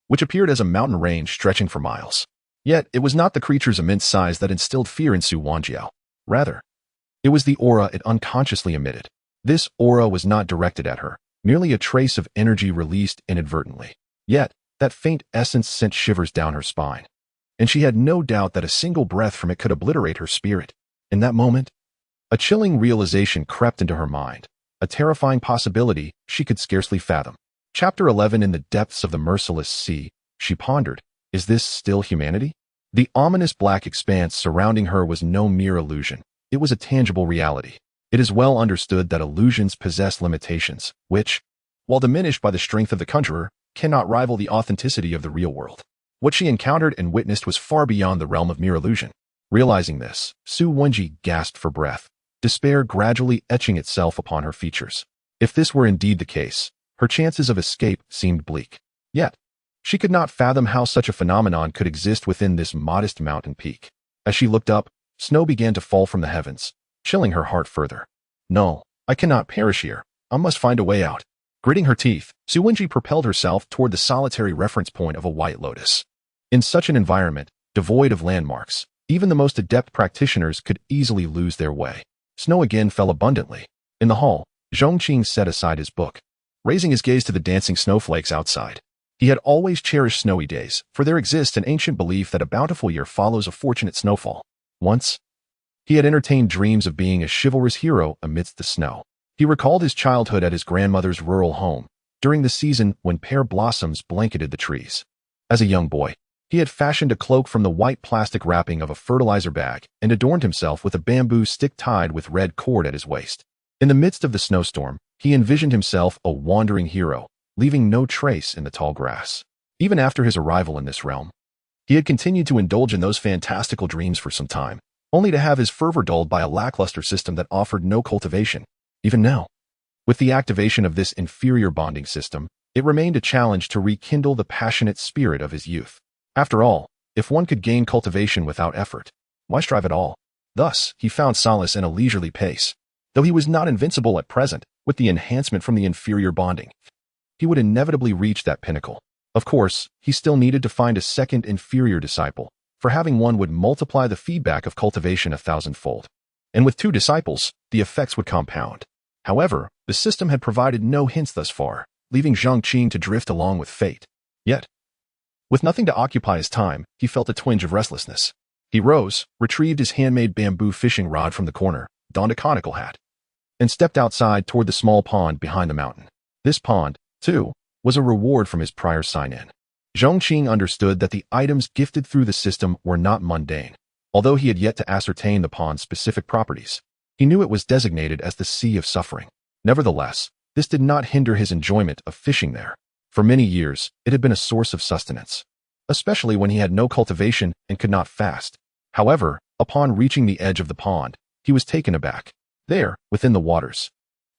S2: which appeared as a mountain range stretching for miles. Yet, it was not the creature's immense size that instilled fear in Su Wanjiao. Rather, it was the aura it unconsciously emitted. This aura was not directed at her, merely a trace of energy released inadvertently. Yet, that faint essence sent shivers down her spine, and she had no doubt that a single breath from it could obliterate her spirit. In that moment, a chilling realization crept into her mind, a terrifying possibility she could scarcely fathom. Chapter 11 In the depths of the merciless sea, she pondered, is this still humanity? The ominous black expanse surrounding her was no mere illusion. It was a tangible reality. It is well understood that illusions possess limitations, which, while diminished by the strength of the conjurer, cannot rival the authenticity of the real world. What she encountered and witnessed was far beyond the realm of mere illusion. Realizing this, Su Wenji gasped for breath, despair gradually etching itself upon her features. If this were indeed the case, her chances of escape seemed bleak. Yet, she could not fathom how such a phenomenon could exist within this modest mountain peak. As she looked up, snow began to fall from the heavens, chilling her heart further. No, I cannot perish here. I must find a way out. Gritting her teeth, Su Wenji propelled herself toward the solitary reference point of a white lotus. In such an environment, devoid of landmarks, even the most adept practitioners could easily lose their way. Snow again fell abundantly. In the hall, Zhong Qing set aside his book, raising his gaze to the dancing snowflakes outside. He had always cherished snowy days, for there exists an ancient belief that a bountiful year follows a fortunate snowfall. Once, he had entertained dreams of being a chivalrous hero amidst the snow. He recalled his childhood at his grandmother's rural home, during the season when pear blossoms blanketed the trees. As a young boy, he had fashioned a cloak from the white plastic wrapping of a fertilizer bag and adorned himself with a bamboo stick tied with red cord at his waist. In the midst of the snowstorm, he envisioned himself a wandering hero, leaving no trace in the tall grass. Even after his arrival in this realm, he had continued to indulge in those fantastical dreams for some time, only to have his fervor dulled by a lackluster system that offered no cultivation. Even now, with the activation of this inferior bonding system, it remained a challenge to rekindle the passionate spirit of his youth. After all, if one could gain cultivation without effort, why strive at all? Thus, he found solace in a leisurely pace. Though he was not invincible at present, with the enhancement from the inferior bonding, he would inevitably reach that pinnacle. Of course, he still needed to find a second inferior disciple, for having one would multiply the feedback of cultivation 1,000-fold. And with 2 disciples, the effects would compound. However, the system had provided no hints thus far, leaving Zhong Qing to drift along with fate. Yet, with nothing to occupy his time, he felt a twinge of restlessness. He rose, retrieved his handmade bamboo fishing rod from the corner, donned a conical hat, and stepped outside toward the small pond behind the mountain. This pond, too, was a reward from his prior sign-in. Zhong Qing understood that the items gifted through the system were not mundane. Although he had yet to ascertain the pond's specific properties, he knew it was designated as the Sea of Suffering. Nevertheless, this did not hinder his enjoyment of fishing there. For many years, it had been a source of sustenance, especially when he had no cultivation and could not fast. However, upon reaching the edge of the pond, he was taken aback. There, within the waters,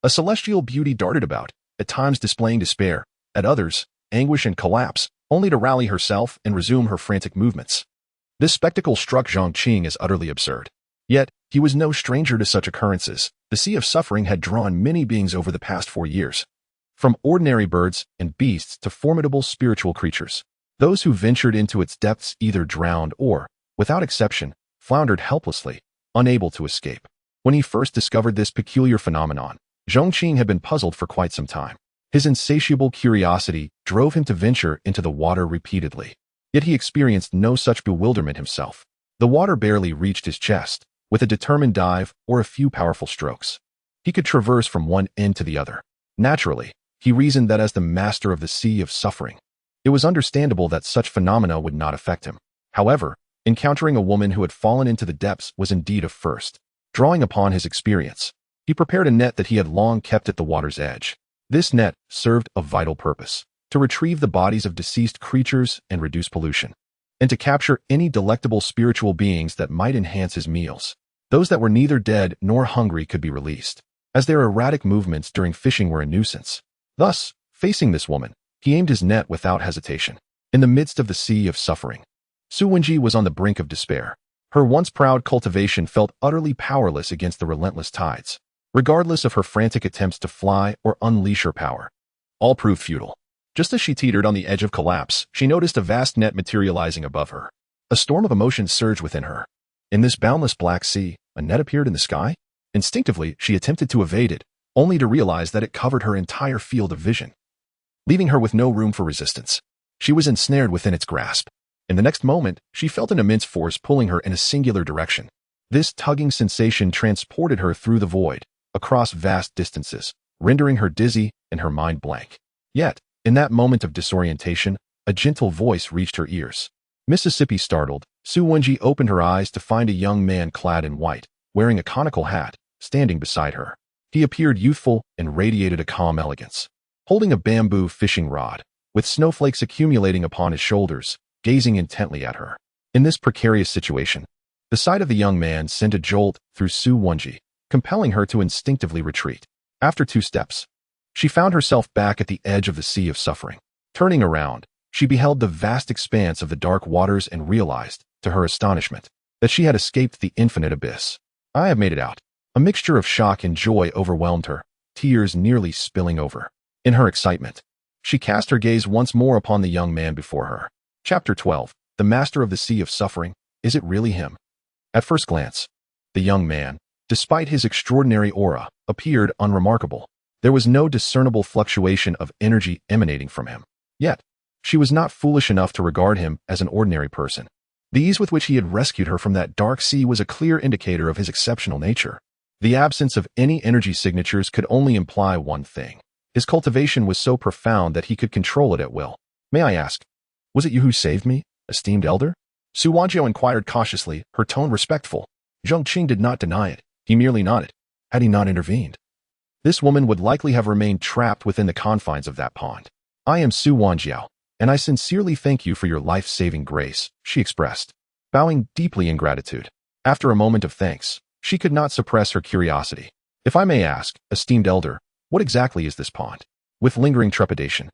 S2: a celestial beauty darted about, at times displaying despair, at others, anguish and collapse, only to rally herself and resume her frantic movements. This spectacle struck Zhong Qing as utterly absurd. Yet, he was no stranger to such occurrences. The Sea of Suffering had drawn many beings over the past 4 years. From ordinary birds and beasts to formidable spiritual creatures. Those who ventured into its depths either drowned or, without exception, floundered helplessly, unable to escape. When he first discovered this peculiar phenomenon, Zhong Qing had been puzzled for quite some time. His insatiable curiosity drove him to venture into the water repeatedly. Yet he experienced no such bewilderment himself. The water barely reached his chest. With a determined dive or a few powerful strokes, he could traverse from one end to the other. Naturally, he reasoned that as the master of the sea of suffering, it was understandable that such phenomena would not affect him. However, encountering a woman who had fallen into the depths was indeed a first. Drawing upon his experience, he prepared a net that he had long kept at the water's edge. This net served a vital purpose: to retrieve the bodies of deceased creatures and reduce pollution, and to capture any delectable spiritual beings that might enhance his meals. Those that were neither dead nor hungry could be released, as their erratic movements during fishing were a nuisance. Thus, facing this woman, he aimed his net without hesitation. In the midst of the sea of suffering, Su Wenji was on the brink of despair. Her once proud cultivation felt utterly powerless against the relentless tides. Regardless of her frantic attempts to fly or unleash her power, all proved futile. Just as she teetered on the edge of collapse, she noticed a vast net materializing above her. A storm of emotions surged within her. In this boundless black sea, a net appeared in the sky? Instinctively, she attempted to evade it, only to realize that it covered her entire field of vision, leaving her with no room for resistance. She was ensnared within its grasp. In the next moment, she felt an immense force pulling her in a singular direction. This tugging sensation transported her through the void, across vast distances, rendering her dizzy and her mind blank. Yet, in that moment of disorientation, a gentle voice reached her ears. Mississippi startled, Su Wenji opened her eyes to find a young man clad in white, wearing a conical hat, standing beside her. He appeared youthful and radiated a calm elegance. Holding a bamboo fishing rod, with snowflakes accumulating upon his shoulders, gazing intently at her. In this precarious situation, the sight of the young man sent a jolt through Su Wenji, compelling her to instinctively retreat. After 2 steps, she found herself back at the edge of the sea of suffering. Turning around, she beheld the vast expanse of the dark waters and realized, to her astonishment, that she had escaped the infinite abyss. I have made it out. A mixture of shock and joy overwhelmed her, tears nearly spilling over. In her excitement, she cast her gaze once more upon the young man before her. Chapter 12. The Master of the Sea of Suffering. Is it really him? At first glance, the young man, despite his extraordinary aura, appeared unremarkable. There was no discernible fluctuation of energy emanating from him. Yet, she was not foolish enough to regard him as an ordinary person. The ease with which he had rescued her from that dark sea was a clear indicator of his exceptional nature. The absence of any energy signatures could only imply one thing. His cultivation was so profound that he could control it at will. May I ask, was it you who saved me, esteemed elder? Su Wenji inquired cautiously, her tone respectful. Zhong Qing did not deny it. He merely nodded. Had he not intervened, this woman would likely have remained trapped within the confines of that pond. I am Su Wenji, and I sincerely thank you for your life-saving grace, she expressed, bowing deeply in gratitude. After a moment of thanks, she could not suppress her curiosity. If I may ask, esteemed elder, what exactly is this pond? With lingering trepidation,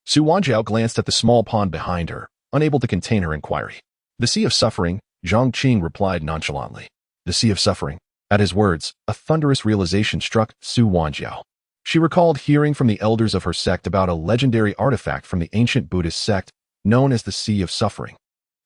S2: Su Wenji glanced at the small pond behind her, unable to contain her inquiry. The Sea of Suffering, Zhong Qing replied nonchalantly. The Sea of Suffering. At his words, a thunderous realization struck Su Wenji. She recalled hearing from the elders of her sect about a legendary artifact from the ancient Buddhist sect known as the Sea of Suffering,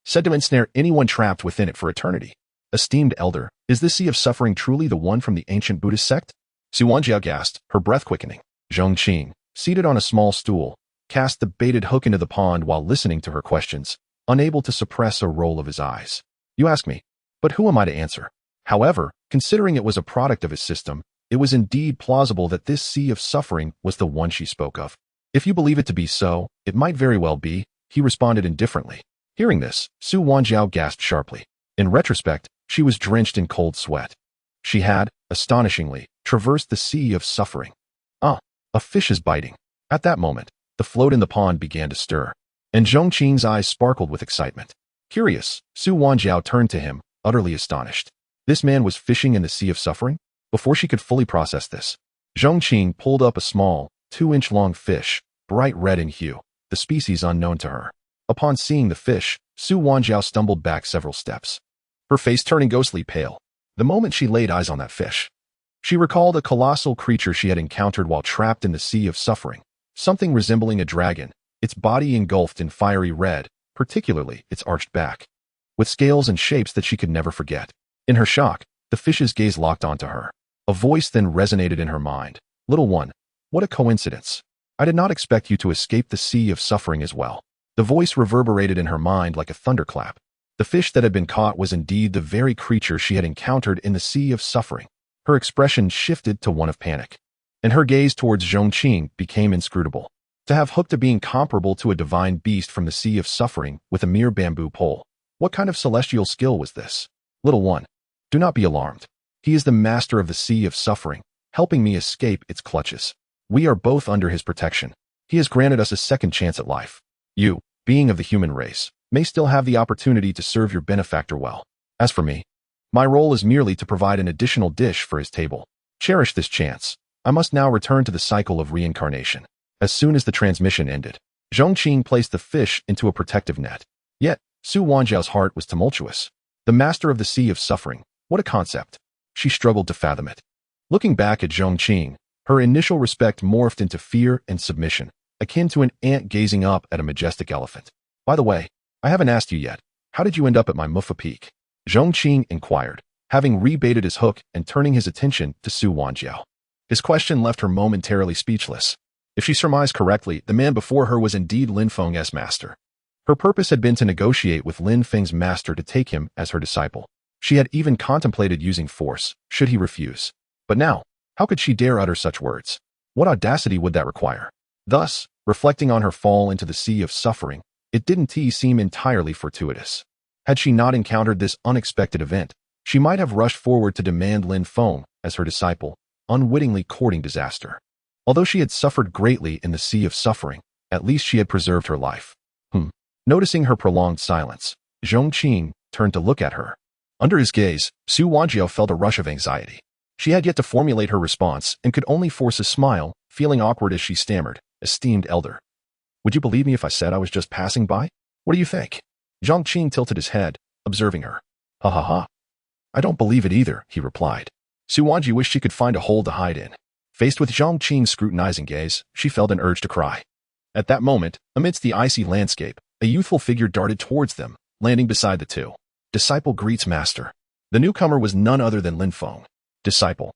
S2: said to ensnare anyone trapped within it for eternity. Esteemed elder, is this Sea of Suffering truly the one from the ancient Buddhist sect? Su Wenji gasped, her breath quickening. Zhong Qing, seated on a small stool, cast the baited hook into the pond while listening to her questions, unable to suppress a roll of his eyes. You ask me, but who am I to answer? However, considering it was a product of his system, it was indeed plausible that this Sea of Suffering was the one she spoke of. If you believe it to be so, it might very well be, he responded indifferently. Hearing this, Su Wenji gasped sharply. In retrospect, she was drenched in cold sweat. She had, astonishingly, traversed the Sea of Suffering. Ah, a fish is biting. At that moment, the float in the pond began to stir, and Zhong Qing's eyes sparkled with excitement. Curious, Su Wenji turned to him, utterly astonished. This man was fishing in the Sea of Suffering? Before she could fully process this, Zhong Qing pulled up a small, 2-inch-long fish, bright red in hue, the species unknown to her. Upon seeing the fish, Su Wenji stumbled back several steps, her face turning ghostly pale. The moment she laid eyes on that fish, she recalled a colossal creature she had encountered while trapped in the Sea of Suffering, something resembling a dragon, its body engulfed in fiery red, particularly its arched back, with scales and shapes that she could never forget. In her shock, the fish's gaze locked onto her. A voice then resonated in her mind. Little one, what a coincidence. I did not expect you to escape the Sea of Suffering as well. The voice reverberated in her mind like a thunderclap. The fish that had been caught was indeed the very creature she had encountered in the sea of suffering. Her expression shifted to one of panic, and her gaze towards Zhong Qing became inscrutable. To have hooked a being comparable to a divine beast from the sea of suffering with a mere bamboo pole, what kind of celestial skill was this? Little one, do not be alarmed. He is the master of the sea of suffering, helping me escape its clutches. We are both under his protection. He has granted us a second chance at life. You, being of the human race, may still have the opportunity to serve your benefactor well. As for me, my role is merely to provide an additional dish for his table. Cherish this chance. I must now return to the cycle of reincarnation. As soon as the transmission ended, Zhong Qing placed the fish into a protective net. Yet, Su Wanjiao's heart was tumultuous. The master of the sea of suffering, what a concept. She struggled to fathom it. Looking back at Zhong Qing, her initial respect morphed into fear and submission, akin to an ant gazing up at a majestic elephant. By the way, I haven't asked you yet, how did you end up at my Mufa Peak? Zhong Qing inquired, having rebaited his hook and turning his attention to Su Wanjiao. His question left her momentarily speechless. If she surmised correctly, the man before her was indeed Lin Feng's master. Her purpose had been to negotiate with Lin Feng's master to take him as her disciple. She had even contemplated using force, should he refuse. But now, how could she dare utter such words? What audacity would that require? Thus, reflecting on her fall into the sea of suffering, it didn't seem entirely fortuitous. Had she not encountered this unexpected event, she might have rushed forward to demand Lin Feng as her disciple, unwittingly courting disaster. Although she had suffered greatly in the sea of suffering, at least she had preserved her life. Noticing her prolonged silence, Zhong Qing turned to look at her. Under his gaze, Su Wanjiao felt a rush of anxiety. She had yet to formulate her response and could only force a smile, feeling awkward as she stammered, "Esteemed elder. Would you believe me if I said I was just passing by? What do you think?" Zhong Qing tilted his head, observing her. "Ha ha ha. I don't believe it either," he replied. Su Wanji wished she could find a hole to hide in. Faced with Zhong Qing's scrutinizing gaze, she felt an urge to cry. At that moment, amidst the icy landscape, a youthful figure darted towards them, landing beside the two. Disciple greets master. The newcomer was none other than Lin Feng. "Disciple,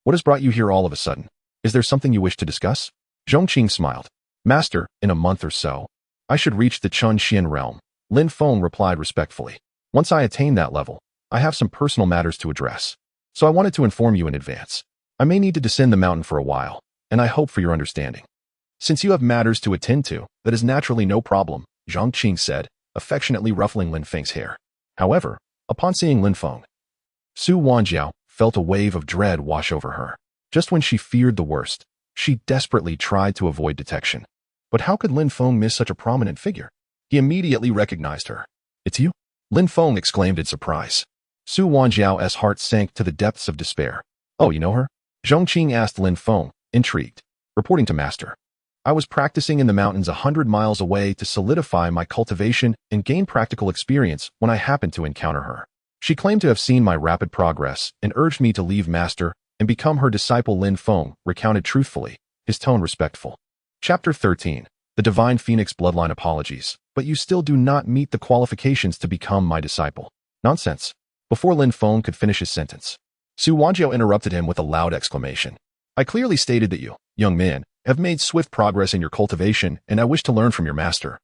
S2: what has brought you here all of a sudden? Is there something you wish to discuss?" Zhong Qing smiled. "Master, in a month or so, I should reach the Chun Xian realm," Lin Feng replied respectfully. "Once I attain that level, I have some personal matters to address. So I wanted to inform you in advance. I may need to descend the mountain for a while, and I hope for your understanding." "Since you have matters to attend to, that is naturally no problem," Zhong Qing said, affectionately ruffling Lin Feng's hair. However, upon seeing Lin Feng, Su Wanjiao felt a wave of dread wash over her. Just when she feared the worst, she desperately tried to avoid detection. But how could Lin Feng miss such a prominent figure? He immediately recognized her. "It's you?" Lin Feng exclaimed in surprise. Su Wanjiao's heart sank to the depths of despair. "Oh, you know her?" Zhong Qing asked Lin Feng, intrigued. Reporting to master, "I was practicing in the mountains 100 miles away to solidify my cultivation and gain practical experience when I happened to encounter her. She claimed to have seen my rapid progress and urged me to leave master and become her disciple." Lin Feng recounted truthfully, his tone respectful. Chapter 13. The Divine Phoenix Bloodline Apologies. "But you still do not meet the qualifications to become my disciple." "Nonsense." Before Lin Feng could finish his sentence, Su Wanjiao interrupted him with a loud exclamation. "I clearly stated that you, young man, have made swift progress in your cultivation, and I wish to learn from your master,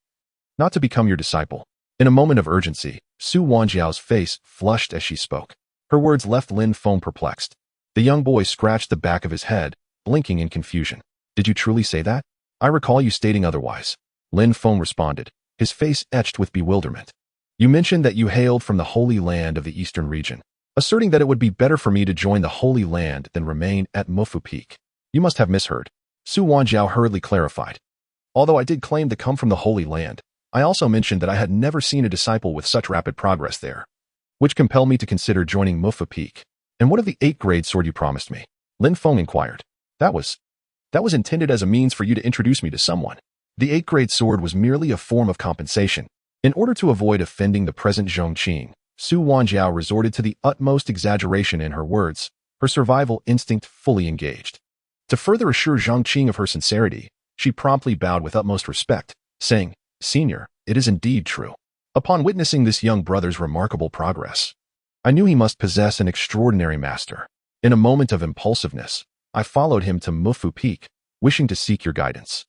S2: not to become your disciple." In a moment of urgency, Su Wanjiao's face flushed as she spoke. Her words left Lin Feng perplexed. The young boy scratched the back of his head, blinking in confusion. "Did you truly say that? I recall you stating otherwise." Lin Feng responded, his face etched with bewilderment. "You mentioned that you hailed from the Holy Land of the Eastern region, asserting that it would be better for me to join the Holy Land than remain at Mufu Peak. You must have misheard." Su Wanjiao hurriedly clarified. "Although I did claim to come from the Holy Land, I also mentioned that I had never seen a disciple with such rapid progress there, which compelled me to consider joining Mufa Peak." "And what of the 8th grade sword you promised me?" Lin Feng inquired. That was intended as a means for you to introduce me to someone. The 8th grade sword was merely a form of compensation." In order to avoid offending the present Zhong Qing, Su Wanjiao resorted to the utmost exaggeration in her words, her survival instinct fully engaged. To further assure Zhong Qing of her sincerity, she promptly bowed with utmost respect, saying, "Senior, it is indeed true. Upon witnessing this young brother's remarkable progress, I knew he must possess an extraordinary master. In a moment of impulsiveness, I followed him to Mufu Peak, wishing to seek your guidance."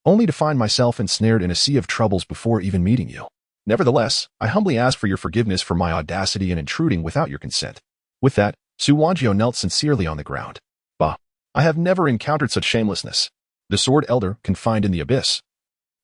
S2: only to find myself ensnared in a sea of troubles before even meeting you. Nevertheless, I humbly ask for your forgiveness for my audacity in intruding without your consent." With that, Su Wanjiao knelt sincerely on the ground. "Bah, I have never encountered such shamelessness." The sword elder, confined in the abyss,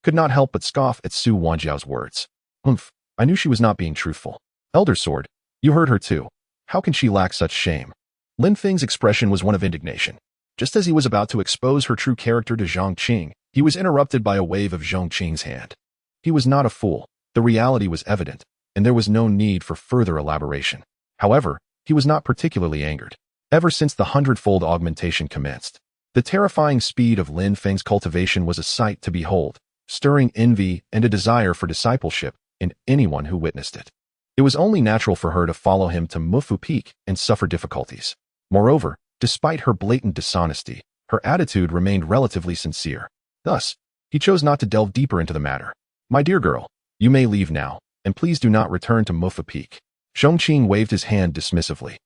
S2: could not help but scoff at Su Wanjiao's words. "Humph, I knew she was not being truthful. Elder Sword, you heard her too. How can she lack such shame?" Lin Feng's expression was one of indignation. Just as he was about to expose her true character to Zhong Qing, he was interrupted by a wave of Zhong Qing's hand. He was not a fool. The reality was evident, and there was no need for further elaboration. However, he was not particularly angered. Ever since the hundredfold augmentation commenced, the terrifying speed of Lin Feng's cultivation was a sight to behold, stirring envy and a desire for discipleship in anyone who witnessed it. It was only natural for her to follow him to Mufu Peak and suffer difficulties. Moreover, despite her blatant dishonesty, her attitude remained relatively sincere. Thus, he chose not to delve deeper into the matter. "My dear girl, you may leave now, and please do not return to Mufu Peak." Zhong Qing waved his hand dismissively.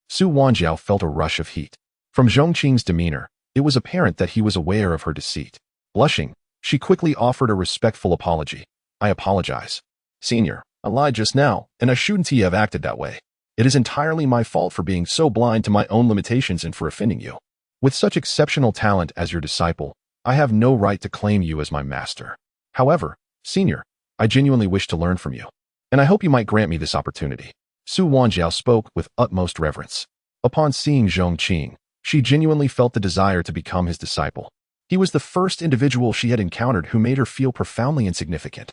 S2: Su Wanjiao felt a rush of heat. From Zhong Qing's demeanor, it was apparent that he was aware of her deceit. Blushing, she quickly offered a respectful apology. "I apologize. Senior, I lied just now, and I shouldn't have acted that way. It is entirely my fault for being so blind to my own limitations and for offending you. With such exceptional talent as your disciple, I have no right to claim you as my master. However, Senior, I genuinely wish to learn from you, and I hope you might grant me this opportunity." Su Wanjiao spoke with utmost reverence. Upon seeing Zhong Qing, she genuinely felt the desire to become his disciple. He was the first individual she had encountered who made her feel profoundly insignificant,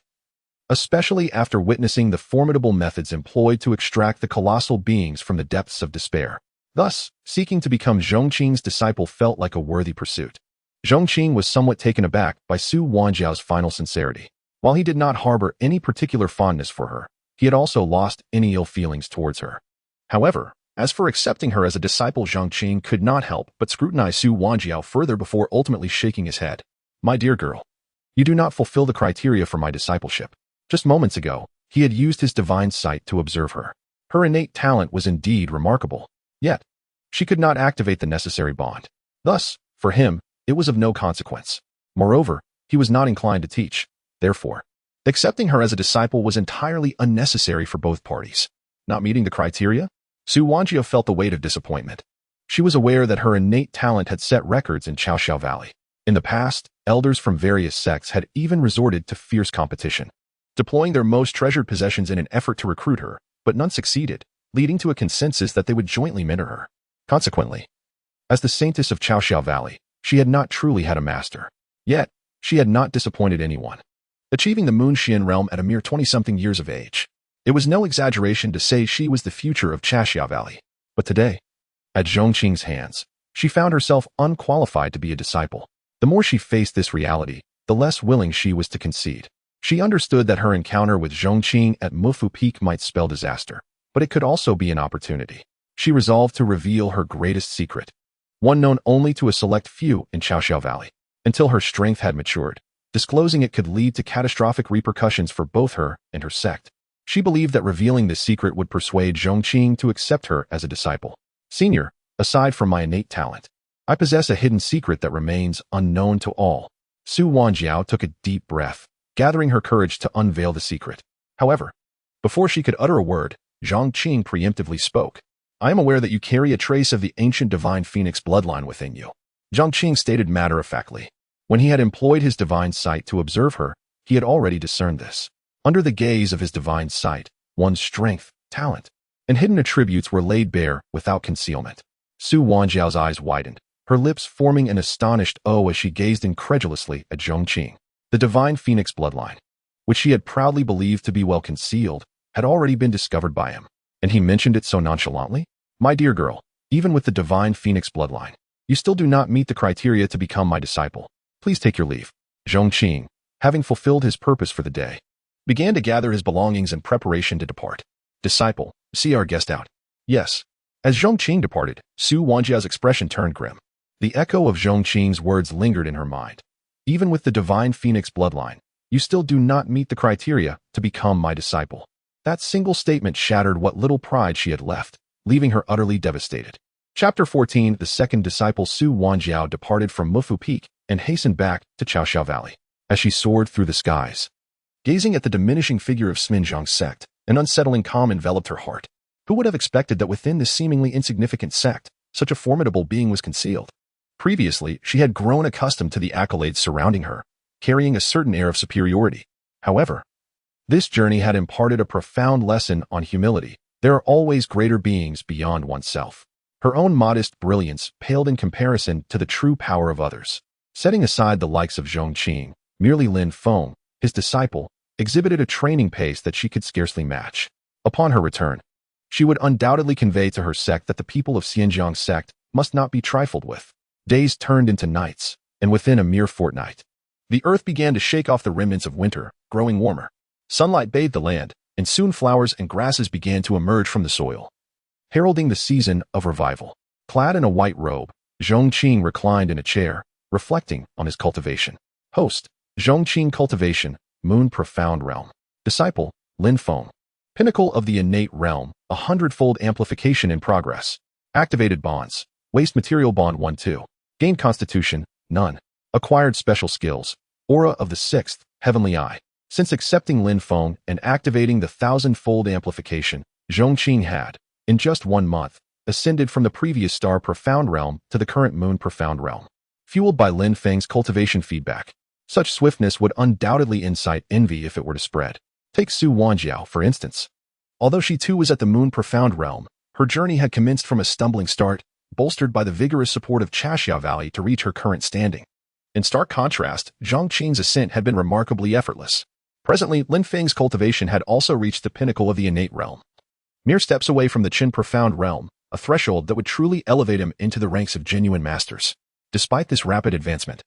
S2: especially after witnessing the formidable methods employed to extract the colossal beings from the depths of despair. Thus, seeking to become Zhong Qing's disciple felt like a worthy pursuit. Zhong Qing was somewhat taken aback by Su Wanjiao's final sincerity. While he did not harbor any particular fondness for her, he had also lost any ill feelings towards her. However, as for accepting her as a disciple, Zhong Qing could not help but scrutinize Su Wanjiao further before ultimately shaking his head. "My dear girl, you do not fulfill the criteria for my discipleship." Just moments ago, he had used his divine sight to observe her. Her innate talent was indeed remarkable. Yet, she could not activate the necessary bond. Thus, for him, it was of no consequence. Moreover, he was not inclined to teach. Therefore, accepting her as a disciple was entirely unnecessary for both parties. Not meeting the criteria? Su Wanjiao felt the weight of disappointment. She was aware that her innate talent had set records in Chaoxiao Valley. In the past, elders from various sects had even resorted to fierce competition, deploying their most treasured possessions in an effort to recruit her, but none succeeded, leading to a consensus that they would jointly mentor her. Consequently, as the saintess of Chaoxiao Valley, she had not truly had a master. Yet, she had not disappointed anyone, achieving the Moonxian realm at a mere 20-something years of age. It was no exaggeration to say she was the future of Chaoxiao Valley. But today, at Zhong Qing's hands, she found herself unqualified to be a disciple. The more she faced this reality, the less willing she was to concede. She understood that her encounter with Zhong Qing at Mufu Peak might spell disaster, but it could also be an opportunity. She resolved to reveal her greatest secret, one known only to a select few in Chaoxiao Valley. Until her strength had matured, disclosing it could lead to catastrophic repercussions for both her and her sect. She believed that revealing this secret would persuade Zhong Qing to accept her as a disciple. "Senior, aside from my innate talent, I possess a hidden secret that remains unknown to all." Su Wanjiao took a deep breath, gathering her courage to unveil the secret. However, before she could utter a word, Zhong Qing preemptively spoke. "I am aware that you carry a trace of the ancient divine phoenix bloodline within you." Zhong Qing stated matter-of-factly. When he had employed his divine sight to observe her, he had already discerned this. Under the gaze of his divine sight, one's strength, talent, and hidden attributes were laid bare without concealment. Su Wanjiao's eyes widened, her lips forming an astonished O as she gazed incredulously at Zhong Qing. The divine phoenix bloodline, which she had proudly believed to be well concealed, had already been discovered by him, and he mentioned it so nonchalantly? "My dear girl, even with the divine phoenix bloodline, you still do not meet the criteria to become my disciple. Please take your leave." Zhong Qing, having fulfilled his purpose for the day, began to gather his belongings in preparation to depart. "Disciple, see our guest out." "Yes." As Zhong Qing departed, Su Wanjiao's expression turned grim. The echo of Zhong Qing's words lingered in her mind. "Even with the divine phoenix bloodline, you still do not meet the criteria to become my disciple." That single statement shattered what little pride she had left, leaving her utterly devastated. Chapter 14. The second disciple. Su Wanjiao departed from Mufu Peak and hastened back to Chaoxiao Valley. as she soared through the skies. Gazing at the diminishing figure of Pingjiang Sect, an unsettling calm enveloped her heart. Who would have expected that within this seemingly insignificant sect, such a formidable being was concealed? Previously, she had grown accustomed to the accolades surrounding her, carrying a certain air of superiority. However, this journey had imparted a profound lesson on humility. There are always greater beings beyond oneself. Her own modest brilliance paled in comparison to the true power of others. Setting aside the likes of Zhong Qing, merely Lin Feng, his disciple, exhibited a training pace that she could scarcely match. Upon her return, she would undoubtedly convey to her sect that the people of Pingjiang Sect must not be trifled with. Days turned into nights, and within a mere fortnight, the earth began to shake off the remnants of winter, growing warmer. Sunlight bathed the land, and soon flowers and grasses began to emerge from the soil, heralding the season of revival. Clad in a white robe, Zhong Qing reclined in a chair, reflecting on his cultivation. Host, Zhong Qing cultivation, moon profound realm. Disciple, Lin Feng. Pinnacle of the innate realm, a hundredfold amplification in progress. Activated bonds, waste material bond 1-2. Gained constitution, none. Acquired special skills, aura of the 6th, heavenly eye. Since accepting Lin Feng and activating the thousandfold amplification, Zhong Qing had, in just 1 month, ascended from the previous star profound realm to the current moon profound realm. Fueled by Lin Feng's cultivation feedback, such swiftness would undoubtedly incite envy if it were to spread. Take Su Wanjiao, for instance. Although she too was at the moon profound realm, her journey had commenced from a stumbling start, bolstered by the vigorous support of Chashia Valley to reach her current standing. In stark contrast, Zhong Qing's ascent had been remarkably effortless. Presently, Lin Feng's cultivation had also reached the pinnacle of the innate realm. Mere steps away from the Qin profound realm, a threshold that would truly elevate him into the ranks of genuine masters. Despite this rapid advancement,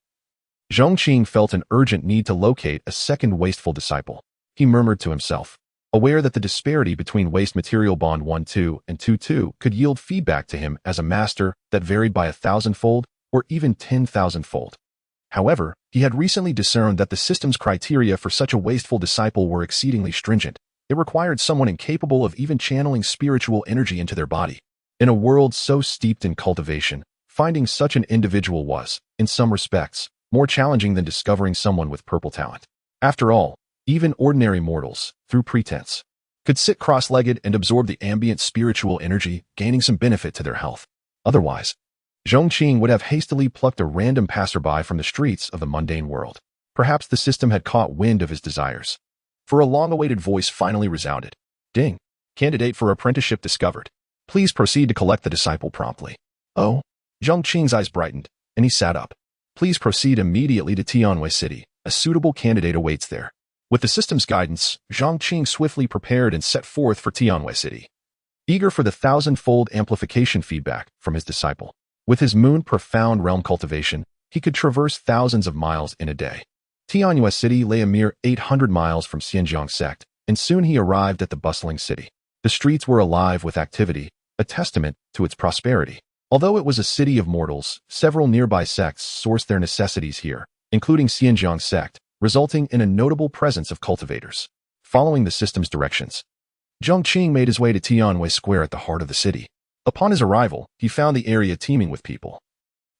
S2: Zhong Qing felt an urgent need to locate a second wasteful disciple. He murmured to himself, aware that the disparity between waste material bond 1-2 and 2-2 could yield feedback to him as a master that varied by 1,000-fold or even 10,000-fold. However, he had recently discerned that the system's criteria for such a wasteful disciple were exceedingly stringent. It required someone incapable of even channeling spiritual energy into their body. In a world so steeped in cultivation, finding such an individual was, in some respects, more challenging than discovering someone with purple talent. After all, even ordinary mortals, through pretense, could sit cross-legged and absorb the ambient spiritual energy, gaining some benefit to their health. Otherwise, Zhong Qing would have hastily plucked a random passerby from the streets of the mundane world. Perhaps the system had caught wind of his desires. For a long-awaited voice finally resounded. Ding. Candidate for apprenticeship discovered. Please proceed to collect the disciple promptly. Oh? Zhong Qing's eyes brightened, and he sat up. Please proceed immediately to Tianwei City. A suitable candidate awaits there. With the system's guidance, Zhong Qing swiftly prepared and set forth for Tianwei City, eager for the thousandfold amplification feedback from his disciple. With his moon profound realm cultivation, he could traverse thousands of miles in a day. Tianwei City lay a mere 800 miles from Pingjiang Sect, and soon he arrived at the bustling city. The streets were alive with activity, a testament to its prosperity. Although it was a city of mortals, several nearby sects sourced their necessities here, including Pingjiang Sect, resulting in a notable presence of cultivators. Following the system's directions, Zhong Qing made his way to Tianwei Square at the heart of the city. Upon his arrival, he found the area teeming with people,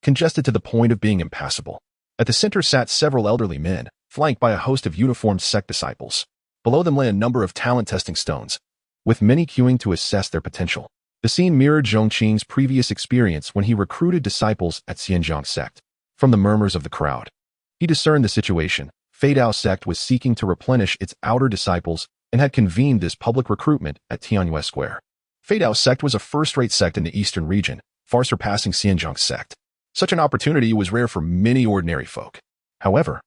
S2: congested to the point of being impassable. At the center sat several elderly men, flanked by a host of uniformed sect disciples. Below them lay a number of talent-testing stones, with many queuing to assess their potential. The scene mirrored Zhong Qing's previous experience when he recruited disciples at Pingjiang Sect. From the murmurs of the crowd, he discerned the situation. Feidao Sect was seeking to replenish its outer disciples and had convened this public recruitment at Tianwei Square. Feidao Sect was a first-rate sect in the eastern region, far surpassing Pingjiang Sect. Such an opportunity was rare for many ordinary folk. However,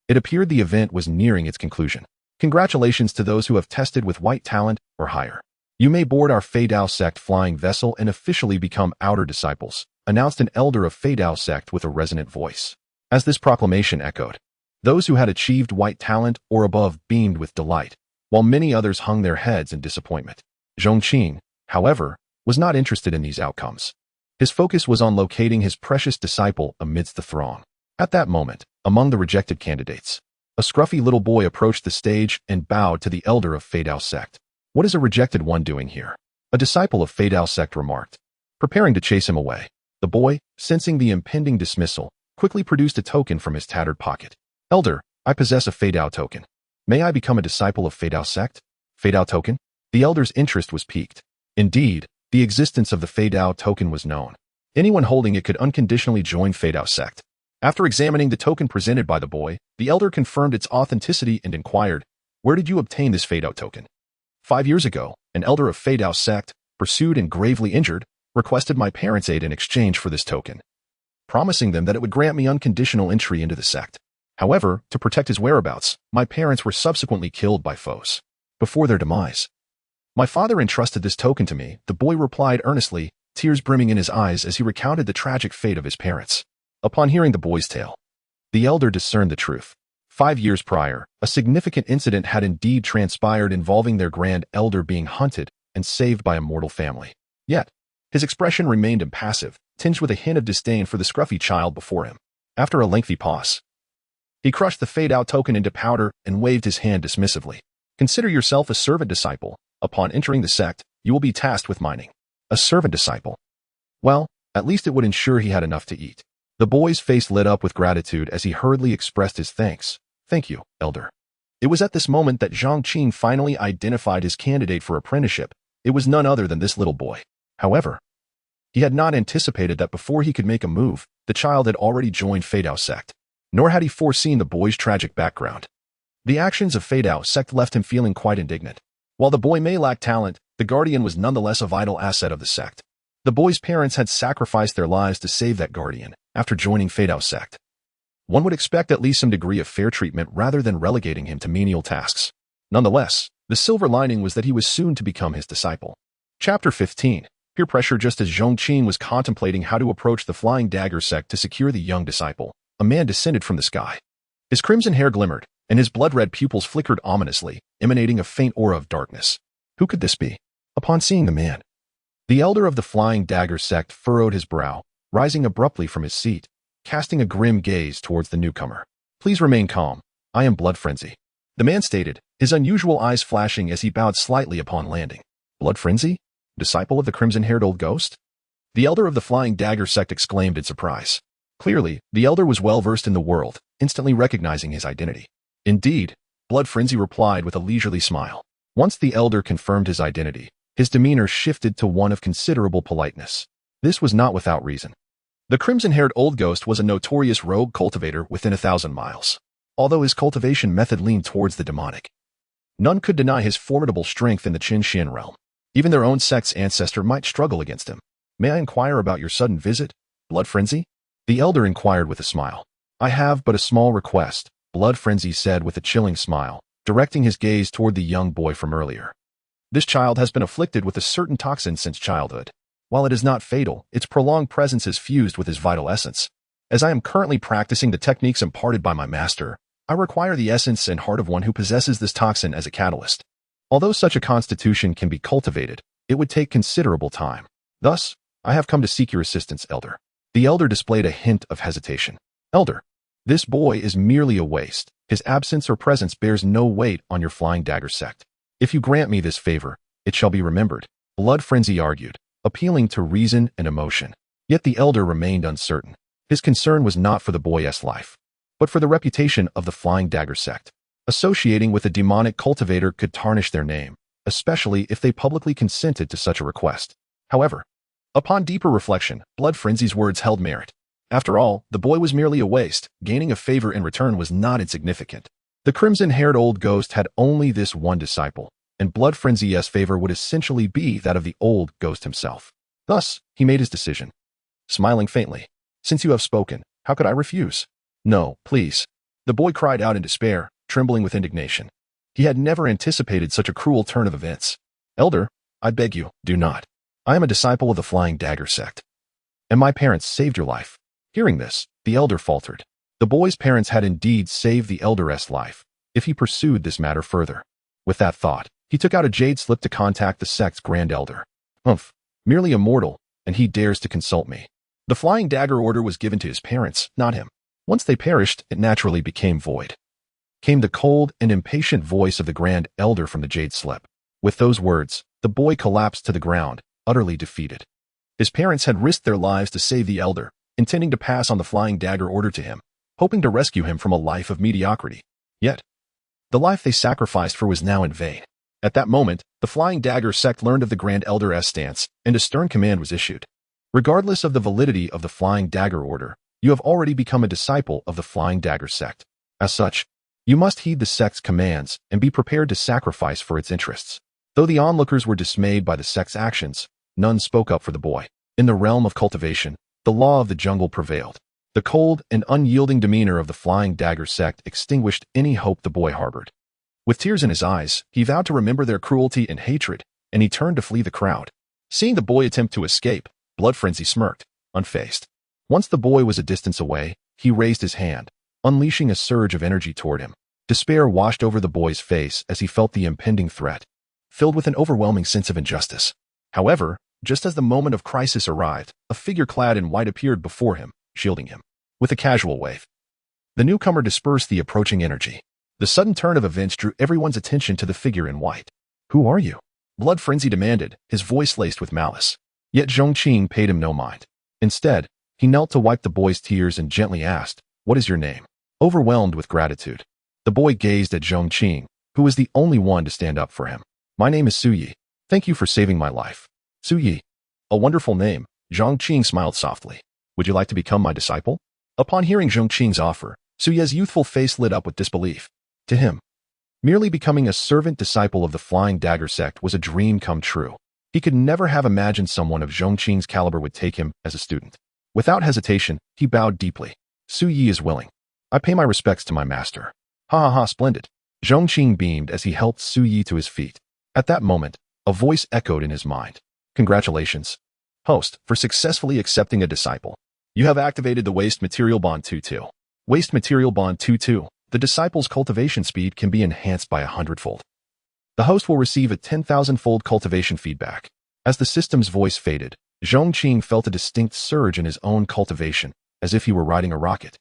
S2: it appeared the event was nearing its conclusion. Congratulations to those who have tested with white talent or higher. You may board our Feidao Sect flying vessel and officially become outer disciples, announced an elder of Feidao Sect with a resonant voice. As this proclamation echoed, those who had achieved white talent or above beamed with delight, while many others hung their heads in disappointment. Zhong Qing, however, was not interested in these outcomes. His focus was on locating his precious disciple amidst the throng. At that moment, among the rejected candidates, a scruffy little boy approached the stage and bowed to the elder of Feidao Sect. What is a rejected one doing here? A disciple of Feidao Sect remarked, preparing to chase him away. The boy, sensing the impending dismissal, quickly produced a token from his tattered pocket. Elder, I possess a Fei Dao token. May I become a disciple of Fei Dao Sect? Fei Dao token? The elder's interest was piqued. Indeed, the existence of the Fei Dao token was known. Anyone holding it could unconditionally join Fei Dao Sect. After examining the token presented by the boy, the elder confirmed its authenticity and inquired, "Where did you obtain this Fei Dao token?" 5 years ago, an elder of Fei Dao Sect, pursued and gravely injured, requested my parents' aid in exchange for this token, promising them that it would grant me unconditional entry into the sect. However, to protect his whereabouts, my parents were subsequently killed by foes. Before their demise, my father entrusted this token to me, the boy replied earnestly, tears brimming in his eyes as he recounted the tragic fate of his parents. Upon hearing the boy's tale, the elder discerned the truth. 5 years prior, a significant incident had indeed transpired involving their grand elder being hunted and saved by a mortal family. Yet, his expression remained impassive, tinged with a hint of disdain for the scruffy child before him. After a lengthy pause, he crushed the Fei Dao token into powder and waved his hand dismissively. Consider yourself a servant disciple. Upon entering the sect, you will be tasked with mining. A servant disciple. Well, at least it would ensure he had enough to eat. The boy's face lit up with gratitude as he hurriedly expressed his thanks. Thank you, elder. It was at this moment that Zhong Qing finally identified his candidate for apprenticeship. It was none other than this little boy. However, he had not anticipated that before he could make a move, the child had already joined Fei Dao Sect. Nor had he foreseen the boy's tragic background. The actions of Fei Dao Sect left him feeling quite indignant. While the boy may lack talent, the guardian was nonetheless a vital asset of the sect. The boy's parents had sacrificed their lives to save that guardian after joining Fei Dao Sect. One would expect at least some degree of fair treatment rather than relegating him to menial tasks. Nonetheless, the silver lining was that he was soon to become his disciple. Chapter 15. Peer pressure. Just as Zhong Qing was contemplating how to approach the Flying Dagger Sect to secure the young disciple, a man descended from the sky. His crimson hair glimmered, and his blood-red pupils flickered ominously, emanating a faint aura of darkness. Who could this be? Upon seeing the man, the elder of the Flying Dagger Sect furrowed his brow, rising abruptly from his seat, casting a grim gaze towards the newcomer. Please remain calm. I am Blood Frenzy, the man stated, his unusual eyes flashing as he bowed slightly upon landing. Blood Frenzy? Disciple of the crimson-haired old ghost? The elder of the Flying Dagger Sect exclaimed in surprise. Clearly, the elder was well-versed in the world, instantly recognizing his identity. Indeed, Blood Frenzy replied with a leisurely smile. Once the elder confirmed his identity, his demeanor shifted to one of considerable politeness. This was not without reason. The crimson-haired old ghost was a notorious rogue cultivator within 1,000 miles. Although his cultivation method leaned towards the demonic, none could deny his formidable strength in the Qin realm. Even their own sect's ancestor might struggle against him. May I inquire about your sudden visit, Blood Frenzy? The elder inquired with a smile. I have but a small request, Blood Frenzy said with a chilling smile, directing his gaze toward the young boy from earlier. This child has been afflicted with a certain toxin since childhood. While it is not fatal, its prolonged presence is fused with his vital essence. As I am currently practicing the techniques imparted by my master, I require the essence and heart of one who possesses this toxin as a catalyst. Although such a constitution can be cultivated, it would take considerable time. Thus, I have come to seek your assistance, elder. The elder displayed a hint of hesitation. Elder, this boy is merely a waste. His absence or presence bears no weight on your Flying Dagger Sect. If you grant me this favor, it shall be remembered, Blood Frenzy argued, appealing to reason and emotion. Yet the elder remained uncertain. His concern was not for the boy's life, but for the reputation of the Flying Dagger Sect. Associating with a demonic cultivator could tarnish their name, especially if they publicly consented to such a request. However, upon deeper reflection, Blood Frenzy's words held merit. After all, the boy was merely a waste. Gaining a favor in return was not insignificant. The crimson-haired old ghost had only this one disciple, and Blood Frenzy's favor would essentially be that of the old ghost himself. Thus, he made his decision, smiling faintly. Since you have spoken, how could I refuse? No, please. The boy cried out in despair, trembling with indignation. He had never anticipated such a cruel turn of events. Elder, I beg you, do not. I am a disciple of the Flying Dagger Sect, and my parents saved your life. Hearing this, the elder faltered. The boy's parents had indeed saved the elder's life, if he pursued this matter further. With that thought, he took out a jade slip to contact the sect's grand elder. Humph, merely a mortal, and he dares to consult me. The Flying Dagger order was given to his parents, not him. Once they perished, it naturally became void. Came the cold and impatient voice of the grand elder from the jade slip. With those words, the boy collapsed to the ground, utterly defeated. His parents had risked their lives to save the elder, intending to pass on the Flying Dagger order to him, hoping to rescue him from a life of mediocrity. Yet, the life they sacrificed for was now in vain. At that moment, the Flying Dagger Sect learned of the Grand Elder's stance, and a stern command was issued. Regardless of the validity of the Flying Dagger Order, you have already become a disciple of the Flying Dagger Sect. As such, you must heed the sect's commands and be prepared to sacrifice for its interests. Though the onlookers were dismayed by the sect's actions, none spoke up for the boy. In the realm of cultivation, the law of the jungle prevailed. The cold and unyielding demeanor of the Flying Dagger Sect extinguished any hope the boy harbored. With tears in his eyes, he vowed to remember their cruelty and hatred, and he turned to flee the crowd. Seeing the boy attempt to escape, Blood Frenzy smirked, unfazed. Once the boy was a distance away, he raised his hand, unleashing a surge of energy toward him. Despair washed over the boy's face as he felt the impending threat, filled with an overwhelming sense of injustice. However, just as the moment of crisis arrived, a figure clad in white appeared before him, shielding him. With a casual wave, the newcomer dispersed the approaching energy. The sudden turn of events drew everyone's attention to the figure in white. "Who are you?" Blood Frenzy demanded, his voice laced with malice. Yet Zhong Qing paid him no mind. Instead, he knelt to wipe the boy's tears and gently asked, "What is your name?" Overwhelmed with gratitude, the boy gazed at Zhong Qing, who was the only one to stand up for him. "My name is Su Yi. Thank you for saving my life." Su Yi. A wonderful name, Zhong Qing smiled softly. "Would you like to become my disciple?" Upon hearing Zhong Qing's offer, Su Yi's youthful face lit up with disbelief. To him, merely becoming a servant disciple of the Flying Dagger Sect was a dream come true. He could never have imagined someone of Zhong Qing's caliber would take him as a student. Without hesitation, he bowed deeply. "Su Yi is willing. I pay my respects to my master." "Ha ha ha, splendid." Zhong Qing beamed as he helped Su Yi to his feet. At that moment, a voice echoed in his mind. "Congratulations, host, for successfully accepting a disciple. You have activated the Waste Material Bond 2-2. Waste Material Bond 2-2. The disciple's cultivation speed can be enhanced by 100-fold. The host will receive a 10,000-fold cultivation feedback. As the system's voice faded, Zhong Qing felt a distinct surge in his own cultivation, as if he were riding a rocket,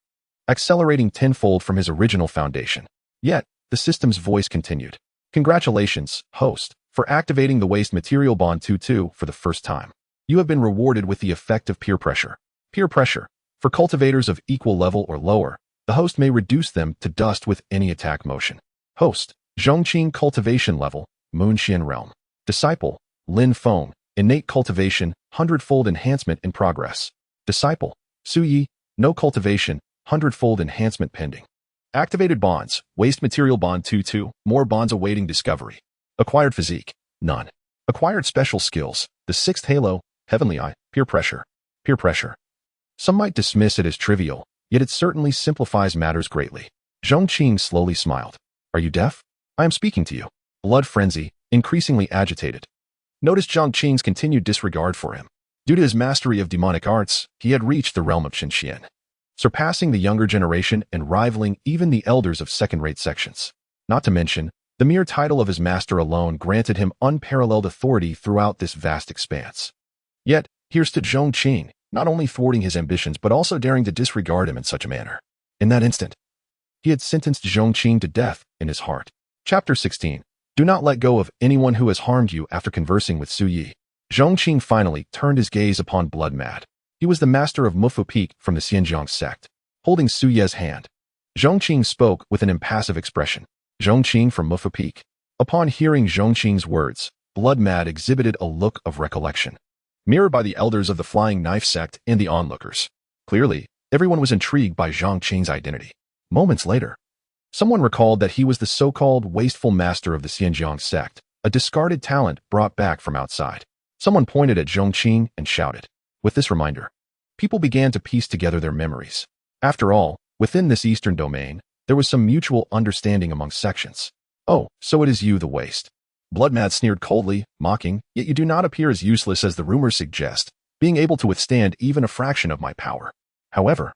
S2: accelerating tenfold from his original foundation. Yet, the system's voice continued. "Congratulations, host, for activating the Waste Material Bond 2-2 for the first time. You have been rewarded with the effect of peer pressure. Peer pressure. For cultivators of equal level or lower, the host may reduce them to dust with any attack motion." Host, Zhong Qing cultivation level, Moonxian realm. Disciple, Lin Feng, innate cultivation, 100-fold enhancement in progress. Disciple, Su Yi, no cultivation, 100-fold enhancement pending. Activated bonds, Waste Material Bond 2-2, more bonds awaiting discovery. Acquired physique, none. Acquired special skills, the sixth halo, Heavenly Eye, peer pressure. Peer pressure. Some might dismiss it as trivial, yet it certainly simplifies matters greatly. Zhong Qing slowly smiled. "Are you deaf? I am speaking to you." Blood Frenzy, increasingly agitated, noticed Zhong Qing's continued disregard for him. Due to his mastery of demonic arts, he had reached the realm of Qinxian, surpassing the younger generation and rivaling even the elders of second-rate sections. Not to mention, the mere title of his master alone granted him unparalleled authority throughout this vast expanse. Yet, here stood Zhong Qing, not only thwarting his ambitions but also daring to disregard him in such a manner. In that instant, he had sentenced Zhong Qing to death in his heart. Chapter 16. Do not let go of anyone who has harmed you after conversing with Su Yi. Zhong Qing finally turned his gaze upon Blood Mad. He was the master of Mufu Peak from the Pingjiang Sect. Holding Su Yi's hand, Zhong Qing spoke with an impassive expression. Zhong Qing from Mufu Peak. Upon hearing Zhong Qing's words, Blood Mad exhibited a look of recollection, mirrored by the elders of the Flying Knife Sect and the onlookers. Clearly, everyone was intrigued by Zhong Qing's identity. Moments later, someone recalled that he was the so-called wasteful master of the Pingjiang Sect, a discarded talent brought back from outside. Someone pointed at Zhong Qing and shouted. With this reminder, people began to piece together their memories. After all, within this eastern domain, there was some mutual understanding among sections. "Oh, so it is you, the waste." Blood Mad sneered coldly, mocking, "Yet you do not appear as useless as the rumors suggest, being able to withstand even a fraction of my power. However,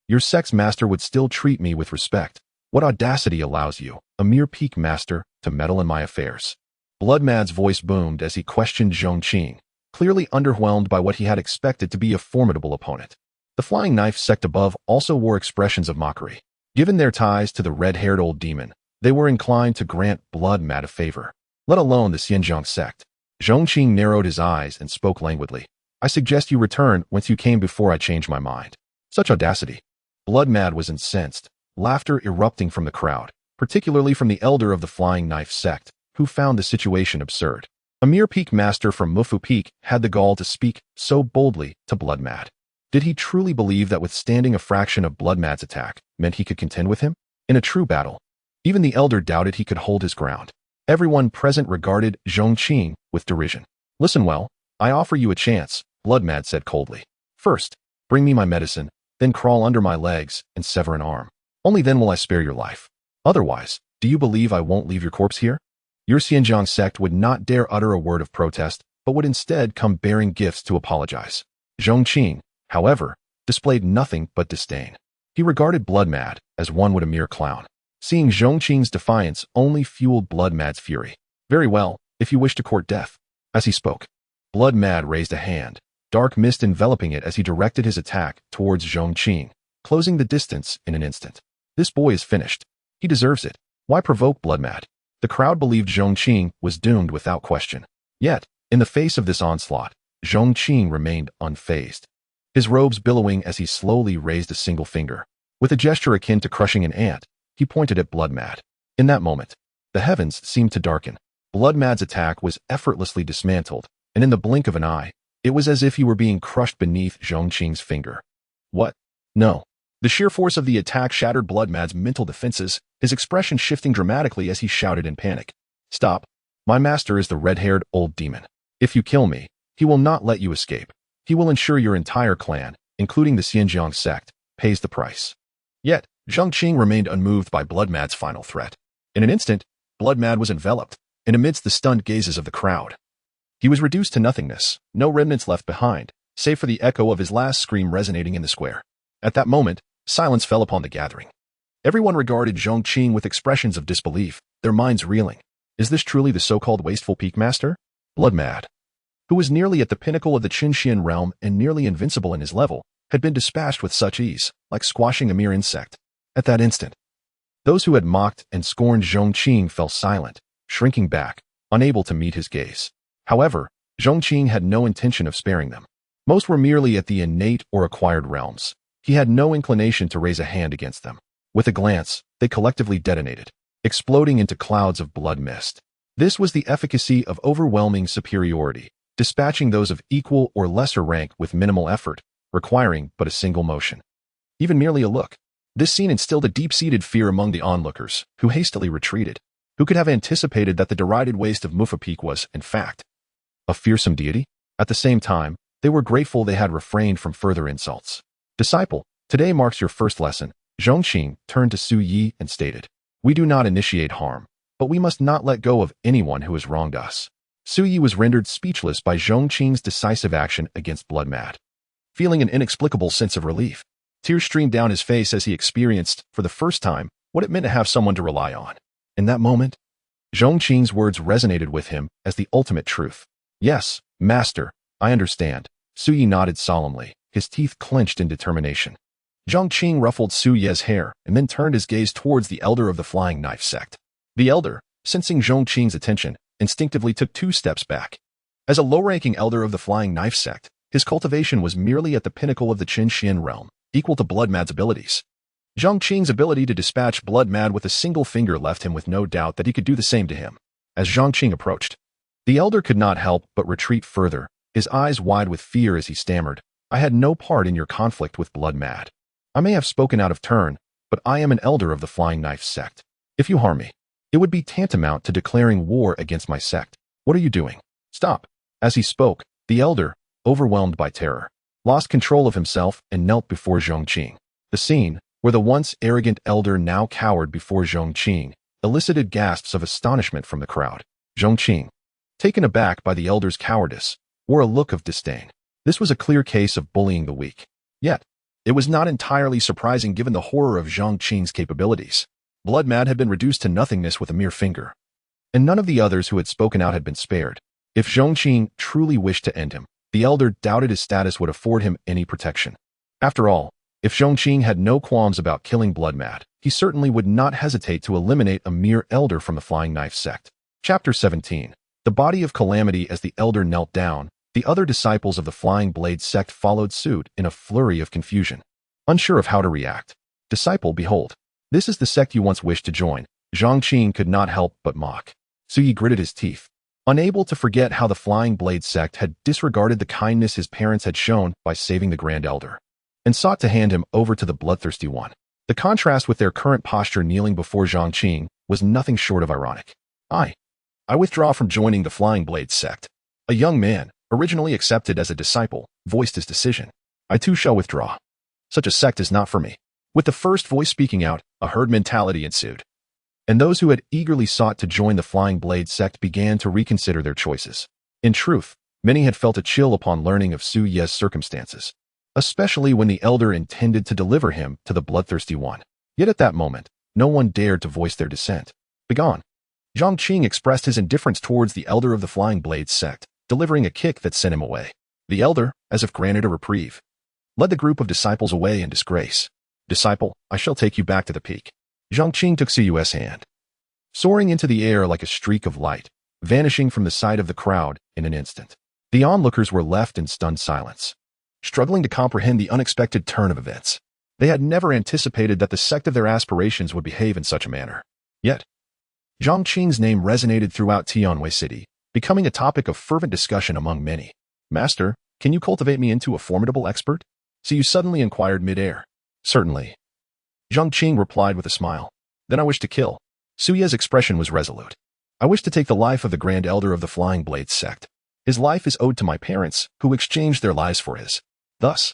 S2: your sect's master would still treat me with respect. What audacity allows you, a mere peak master, to meddle in my affairs?" Blood Mad's voice boomed as he questioned Zhong Qing, clearly underwhelmed by what he had expected to be a formidable opponent. The Flying Knife Sect above also wore expressions of mockery. Given their ties to the red-haired old demon, they were inclined to grant Blood Mad a favor, let alone the Pingjiang Sect. Zhong Qing narrowed his eyes and spoke languidly. "I suggest you return whence you came before I change my mind." Such audacity. Blood Mad was incensed, laughter erupting from the crowd. particularly from the elder of the Flying Knife Sect, who found the situation absurd. A mere peak master from Mufu Peak had the gall to speak so boldly to Bloodmad. Did he truly believe that withstanding a fraction of Bloodmad's attack meant he could contend with him? In a true battle, even the elder doubted he could hold his ground. Everyone present regarded Zhong Qing with derision. Listen well, I offer you a chance, Bloodmad said coldly. First, bring me my medicine, then crawl under my legs and sever an arm. Only then will I spare your life. Otherwise, do you believe I won't leave your corpse here? Your Pingjiang Sect would not dare utter a word of protest, but would instead come bearing gifts to apologize. Zhong Qing, however, displayed nothing but disdain. He regarded Bloodmad as one would a mere clown. Seeing Zhong Qing's defiance only fueled Bloodmad's fury. Very well, if you wish to court death. As he spoke, Bloodmad raised a hand, dark mist enveloping it as he directed his attack towards Zhong Qing, closing the distance in an instant. This boy is finished. He deserves it. Why provoke Bloodmad? The crowd believed Zhong Qing was doomed without question. Yet, in the face of this onslaught, Zhong Qing remained unfazed. His robes billowing as he slowly raised a single finger. With a gesture akin to crushing an ant, he pointed at Bloodmad. In that moment, the heavens seemed to darken. Bloodmad's attack was effortlessly dismantled, and in the blink of an eye, it was as if he were being crushed beneath Zhong Qing's finger. What? No. The sheer force of the attack shattered Bloodmad's mental defenses, his expression shifting dramatically as he shouted in panic. Stop. My master is the red-haired old demon. If you kill me, he will not let you escape. He will ensure your entire clan, including the Pingjiang Sect, pays the price. Yet, Zhong Qing remained unmoved by Bloodmad's final threat. In an instant, Bloodmad was enveloped, and amidst the stunned gazes of the crowd, he was reduced to nothingness, no remnants left behind, save for the echo of his last scream resonating in the square. At that moment, silence fell upon the gathering. Everyone regarded Zhong Qing with expressions of disbelief, their minds reeling. Is this truly the so-called wasteful peak master? Bloodmad, who was nearly at the pinnacle of the Qinxian realm and nearly invincible in his level, had been dispatched with such ease, like squashing a mere insect. At that instant, those who had mocked and scorned Zhong Qing fell silent, shrinking back, unable to meet his gaze. However, Zhong Qing had no intention of sparing them. Most were merely at the innate or acquired realms. He had no inclination to raise a hand against them. With a glance, they collectively detonated, exploding into clouds of blood mist. This was the efficacy of overwhelming superiority, dispatching those of equal or lesser rank with minimal effort, requiring but a single motion. Even merely a look. This scene instilled a deep-seated fear among the onlookers, who hastily retreated. Who could have anticipated that the derided waste of Mufa Peak was, in fact, a fearsome deity? At the same time, they were grateful they had refrained from further insults. Disciple, today marks your first lesson. Zhong Qing turned to Su Yi and stated, we do not initiate harm, but we must not let go of anyone who has wronged us. Su Yi was rendered speechless by Zhong Qing's decisive action against Bloodmad. Feeling an inexplicable sense of relief, tears streamed down his face as he experienced, for the first time, what it meant to have someone to rely on. In that moment, Zhong Qing's words resonated with him as the ultimate truth. Yes, master, I understand. Su Yi nodded solemnly, his teeth clenched in determination. Zhong Qing ruffled Su Ye's hair and then turned his gaze towards the elder of the Flying Knife Sect. The elder, sensing Zhong Qing's attention, instinctively took 2 steps back. As a low-ranking elder of the Flying Knife Sect, his cultivation was merely at the pinnacle of the Qinxian realm, equal to Bloodmad's abilities. Zhong Qing's ability to dispatch Bloodmad with a single finger left him with no doubt that he could do the same to him. As Zhong Qing approached, the elder could not help but retreat further, his eyes wide with fear as he stammered, I had no part in your conflict with Bloodmad. I may have spoken out of turn, but I am an elder of the Flying Knife Sect. If you harm me, it would be tantamount to declaring war against my sect. What are you doing? Stop. As he spoke, the elder, overwhelmed by terror, lost control of himself and knelt before Zhong Qing. The scene, where the once arrogant elder now cowered before Zhong Qing, elicited gasps of astonishment from the crowd. Zhong Qing, taken aback by the elder's cowardice, wore a look of disdain. This was a clear case of bullying the weak. Yet, it was not entirely surprising given the horror of Zhong Qing's capabilities. Bloodmad had been reduced to nothingness with a mere finger. And none of the others who had spoken out had been spared. If Zhong Qing truly wished to end him, the elder doubted his status would afford him any protection. After all, if Zhong Qing had no qualms about killing Bloodmad, he certainly would not hesitate to eliminate a mere elder from the Flying Knife Sect. Chapter 17. The Body of Calamity. As the elder knelt down, the other disciples of the Flying Blade Sect followed suit in a flurry of confusion. Unsure of how to react. Disciple, behold. This is the sect you once wished to join. Zhong Qing could not help but mock. Su Yi gritted his teeth, unable to forget how the Flying Blade sect had disregarded the kindness his parents had shown by saving the Grand Elder, and sought to hand him over to the bloodthirsty one. The contrast with their current posture kneeling before Zhong Qing was nothing short of ironic. I withdraw from joining the Flying Blade sect. A young man, originally accepted as a disciple, voiced his decision. I too shall withdraw. Such a sect is not for me. With the first voice speaking out, a herd mentality ensued, and those who had eagerly sought to join the Flying Blade sect began to reconsider their choices. In truth, many had felt a chill upon learning of Su Ye's circumstances, especially when the elder intended to deliver him to the bloodthirsty one. Yet at that moment, no one dared to voice their dissent. Begone. Zhong Qing expressed his indifference towards the elder of the Flying Blade sect, delivering a kick that sent him away. The elder, as if granted a reprieve, led the group of disciples away in disgrace. Disciple, I shall take you back to the peak. Zhong Qing took Su Yu's hand, soaring into the air like a streak of light, vanishing from the sight of the crowd in an instant. The onlookers were left in stunned silence, struggling to comprehend the unexpected turn of events. They had never anticipated that the sect of their aspirations would behave in such a manner. Yet, Zhong Qing's name resonated throughout Tianwei City, becoming a topic of fervent discussion among many. Master, can you cultivate me into a formidable expert? Su Yu suddenly inquired mid-air. Certainly. Zhong Qing replied with a smile. Then I wish to kill. Su Ye's expression was resolute. I wish to take the life of the Grand Elder of the Flying Blade sect. His life is owed to my parents, who exchanged their lives for his. Thus,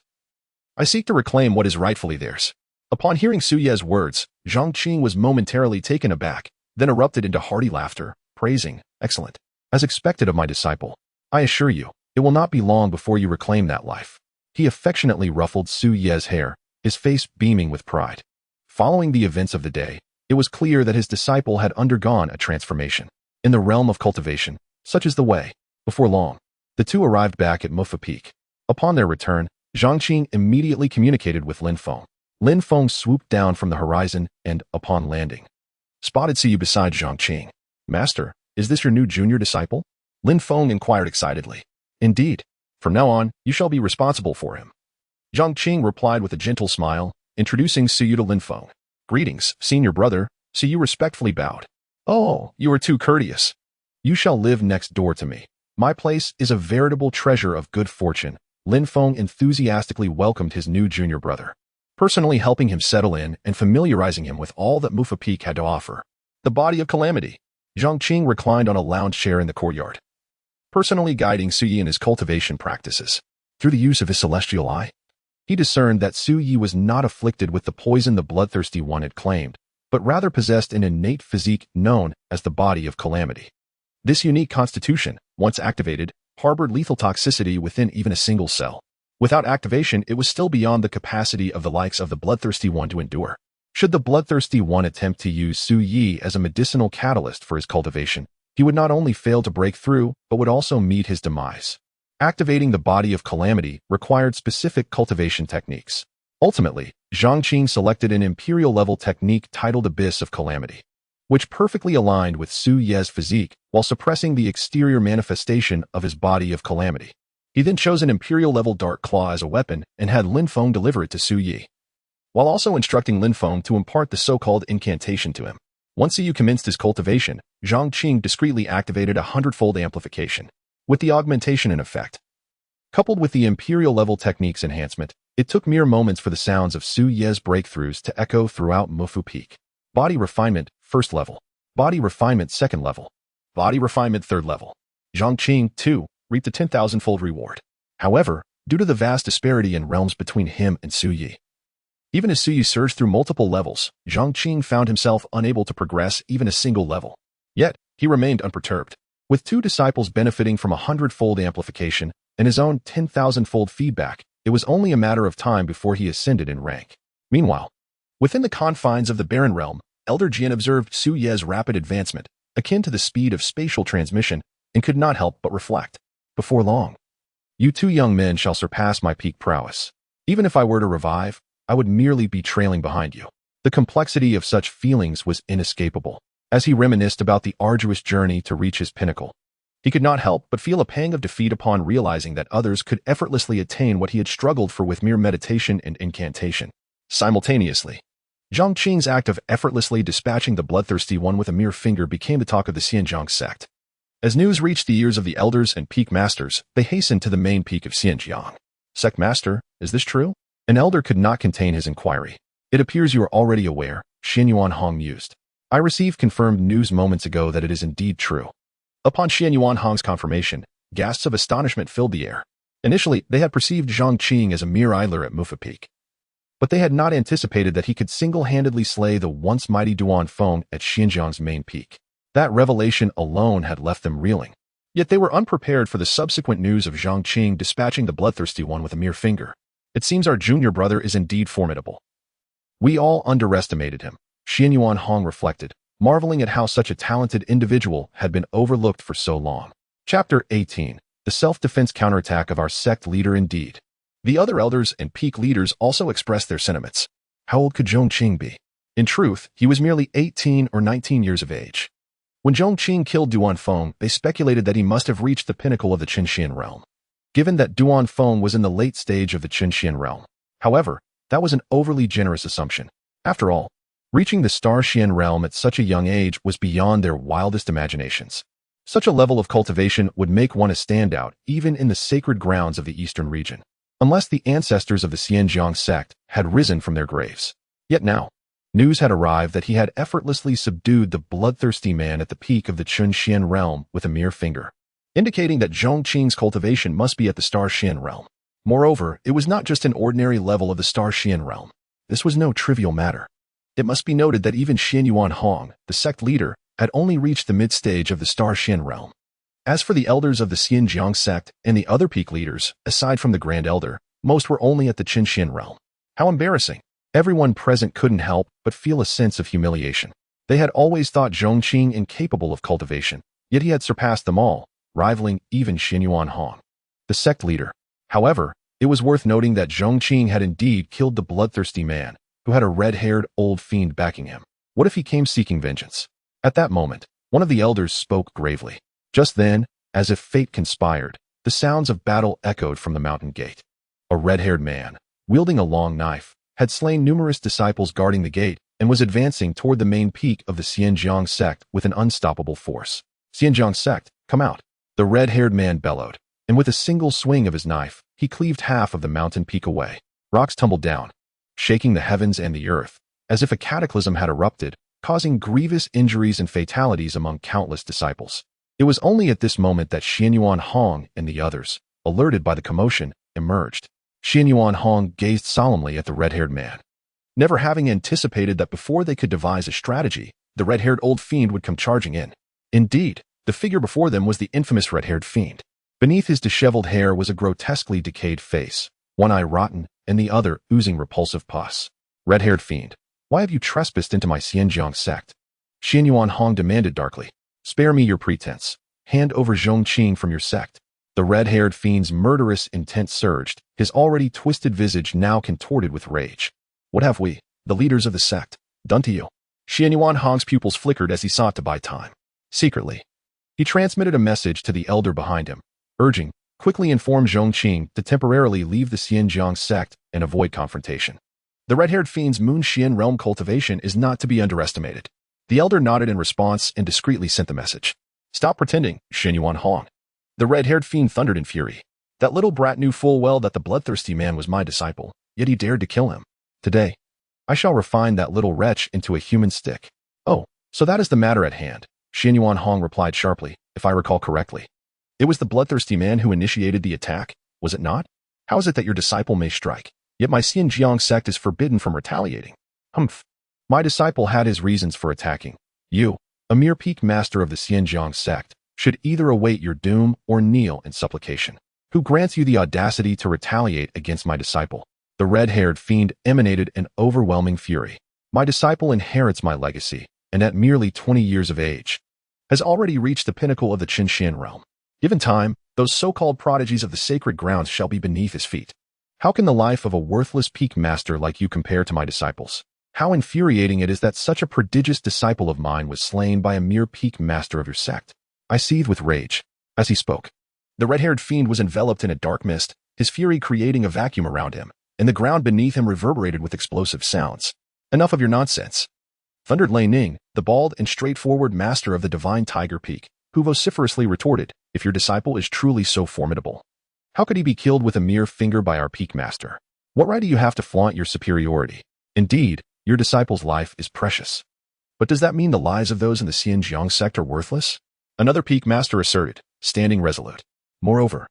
S2: I seek to reclaim what is rightfully theirs. Upon hearing Su Ye's words, Zhong Qing was momentarily taken aback, then erupted into hearty laughter, praising, excellent. As expected of my disciple, I assure you, it will not be long before you reclaim that life. He affectionately ruffled Su Ye's hair, his face beaming with pride. Following the events of the day, it was clear that his disciple had undergone a transformation. In the realm of cultivation, such is the way. Before long, the two arrived back at Mufa Peak. Upon their return, Zhong Qing immediately communicated with Lin Feng. Lin Feng swooped down from the horizon and, upon landing, spotted Su Yu beside Zhong Qing. Master, is this your new junior disciple? Lin Feng inquired excitedly. Indeed. From now on, you shall be responsible for him. Zhong Qing replied with a gentle smile, introducing Su Yu to Lin Feng. Greetings, senior brother. Su Yu respectfully bowed. Oh, you are too courteous. You shall live next door to me. My place is a veritable treasure of good fortune. Lin Feng enthusiastically welcomed his new junior brother, personally helping him settle in and familiarizing him with all that Mufa Peak had to offer. The body of calamity. Zhong Qing reclined on a lounge chair in the courtyard, personally guiding Su Yi in his cultivation practices. Through the use of his celestial eye, he discerned that Su Yi was not afflicted with the poison the bloodthirsty one had claimed, but rather possessed an innate physique known as the body of calamity. This unique constitution, once activated, harbored lethal toxicity within even a single cell. Without activation, it was still beyond the capacity of the likes of the bloodthirsty one to endure. Should the bloodthirsty one attempt to use Su Yi as a medicinal catalyst for his cultivation, he would not only fail to break through, but would also meet his demise. Activating the body of calamity required specific cultivation techniques. Ultimately, Zhong Qing selected an imperial-level technique titled Abyss of Calamity, which perfectly aligned with Su Ye's physique while suppressing the exterior manifestation of his body of calamity. He then chose an imperial-level Dark Claw as a weapon and had Lin Feng deliver it to Su Yi, while also instructing Lin Feng to impart the so-called incantation to him. Once Su Yi commenced his cultivation, Zhong Qing discreetly activated a hundredfold amplification. With the augmentation in effect, coupled with the imperial-level technique's enhancement, it took mere moments for the sounds of Su Ye's breakthroughs to echo throughout Mufu Peak. Body refinement, first level. Body refinement, second level. Body refinement, third level. Zhong Qing, too, reaped a 10,000-fold reward. However, due to the vast disparity in realms between him and Su Yi, even as Su Yi surged through multiple levels, Zhong Qing found himself unable to progress even a single level. Yet, he remained unperturbed. With two disciples benefiting from a hundredfold amplification and his own 10,000-fold feedback, it was only a matter of time before he ascended in rank. Meanwhile, within the confines of the Barren Realm, Elder Jian observed Su Ye's rapid advancement, akin to the speed of spatial transmission, and could not help but reflect. Before long, you two young men shall surpass my peak prowess. Even if I were to revive, I would merely be trailing behind you. The complexity of such feelings was inescapable. As he reminisced about the arduous journey to reach his pinnacle, he could not help but feel a pang of defeat upon realizing that others could effortlessly attain what he had struggled for with mere meditation and incantation. Simultaneously, Zhong Qing's act of effortlessly dispatching the bloodthirsty one with a mere finger became the talk of the Pingjiang Sect. As news reached the ears of the elders and peak masters, they hastened to the main peak of Pingjiang. Sect Master, is this true? An elder could not contain his inquiry. It appears you are already aware, Xianyuan Hong mused. I received confirmed news moments ago that it is indeed true. Upon Xianyuan Hong's confirmation, gasps of astonishment filled the air. Initially, they had perceived Zhong Qing as a mere idler at Mufa Peak. But they had not anticipated that he could single-handedly slay the once mighty Duanfeng at Xinjiang's main peak. That revelation alone had left them reeling. Yet they were unprepared for the subsequent news of Zhong Qing dispatching the bloodthirsty one with a mere finger. It seems our junior brother is indeed formidable. We all underestimated him, Xianyuan Hong reflected, marveling at how such a talented individual had been overlooked for so long. Chapter 18. The self-defense counterattack of our sect leader indeed. The other elders and peak leaders also expressed their sentiments. How old could Zhong Qing be? In truth, he was merely 18 or 19 years of age. When Zhong Qing killed Duanfeng, they speculated that he must have reached the pinnacle of the Qinxian realm. Given that Duanfeng was in the late stage of the Qinxian realm. However, that was an overly generous assumption. After all, reaching the Star Xian realm at such a young age was beyond their wildest imaginations. Such a level of cultivation would make one a standout even in the sacred grounds of the eastern region. Unless the ancestors of the Pingjiang Sect had risen from their graves. Yet now, news had arrived that he had effortlessly subdued the bloodthirsty man at the peak of the Qinxian realm with a mere finger, indicating that Zhong Qing's cultivation must be at the Star Xian realm. Moreover, it was not just an ordinary level of the Star Xian realm. This was no trivial matter. It must be noted that even Xianyuan Hong, the sect leader, had only reached the mid-stage of the Star Xian realm. As for the elders of the Pingjiang Sect and the other peak leaders, aside from the Grand Elder, most were only at the Qinxian realm. How embarrassing. Everyone present couldn't help but feel a sense of humiliation. They had always thought Zhong Qing incapable of cultivation, yet he had surpassed them all, rivaling even Xianyuan Hong, the sect leader. However, it was worth noting that Zhong Qing had indeed killed the bloodthirsty man, who had a red-haired old fiend backing him. What if he came seeking vengeance? At that moment, one of the elders spoke gravely. Just then, as if fate conspired, the sounds of battle echoed from the mountain gate. A red-haired man, wielding a long knife, had slain numerous disciples guarding the gate and was advancing toward the main peak of the Pingjiang Sect with an unstoppable force. Pingjiang Sect, come out! The red-haired man bellowed, and with a single swing of his knife, he cleaved half of the mountain peak away. Rocks tumbled down, shaking the heavens and the earth, as if a cataclysm had erupted, causing grievous injuries and fatalities among countless disciples. It was only at this moment that Xianyuan Hong and the others, alerted by the commotion, emerged. Xianyuan Hong gazed solemnly at the red-haired man, never having anticipated that before they could devise a strategy, the red-haired old fiend would come charging in. Indeed, the figure before them was the infamous red-haired fiend. Beneath his disheveled hair was a grotesquely decayed face, one eye rotten and the other oozing repulsive pus. Red-haired fiend, why have you trespassed into my Pingjiang Sect? Xianyuan Hong demanded darkly. Spare me your pretense. Hand over Zhong Qing from your sect. The red-haired fiend's murderous intent surged, his already twisted visage now contorted with rage. What have we, the leaders of the sect, done to you? Xianyuan Hong's pupils flickered as he sought to buy time. Secretly, he transmitted a message to the elder behind him, urging, quickly inform Zhong Qing to temporarily leave the Pingjiang Sect and avoid confrontation. The red-haired fiend's Moon Xian realm cultivation is not to be underestimated. The elder nodded in response and discreetly sent the message. Stop pretending, Xianyuan Hong. The red-haired fiend thundered in fury. That little brat knew full well that the bloodthirsty man was my disciple, yet he dared to kill him. Today, I shall refine that little wretch into a human stick. Oh, so that is the matter at hand, Xianyuan Hong replied sharply, if I recall correctly. It was the bloodthirsty man who initiated the attack, was it not? How is it that your disciple may strike, yet my Pingjiang Sect is forbidden from retaliating? Humph. My disciple had his reasons for attacking. You, a mere peak master of the Pingjiang Sect, should either await your doom or kneel in supplication. Who grants you the audacity to retaliate against my disciple? The red-haired fiend emanated an overwhelming fury. My disciple inherits my legacy, and at merely 20 years of age, has already reached the pinnacle of the Qinxian realm. Given time, those so-called prodigies of the sacred grounds shall be beneath his feet. How can the life of a worthless peak master like you compare to my disciples? How infuriating it is that such a prodigious disciple of mine was slain by a mere peak master of your sect. I seethed with rage as he spoke. The red-haired fiend was enveloped in a dark mist, his fury creating a vacuum around him, and the ground beneath him reverberated with explosive sounds. Enough of your nonsense, thundered Lei Ning, the bald and straightforward master of the divine tiger peak, who vociferously retorted, if your disciple is truly so formidable, how could he be killed with a mere finger by our peak master? What right do you have to flaunt your superiority? Indeed, your disciple's life is precious. But does that mean the lives of those in the Pingjiang Sect are worthless? Another peak master asserted, standing resolute. Moreover,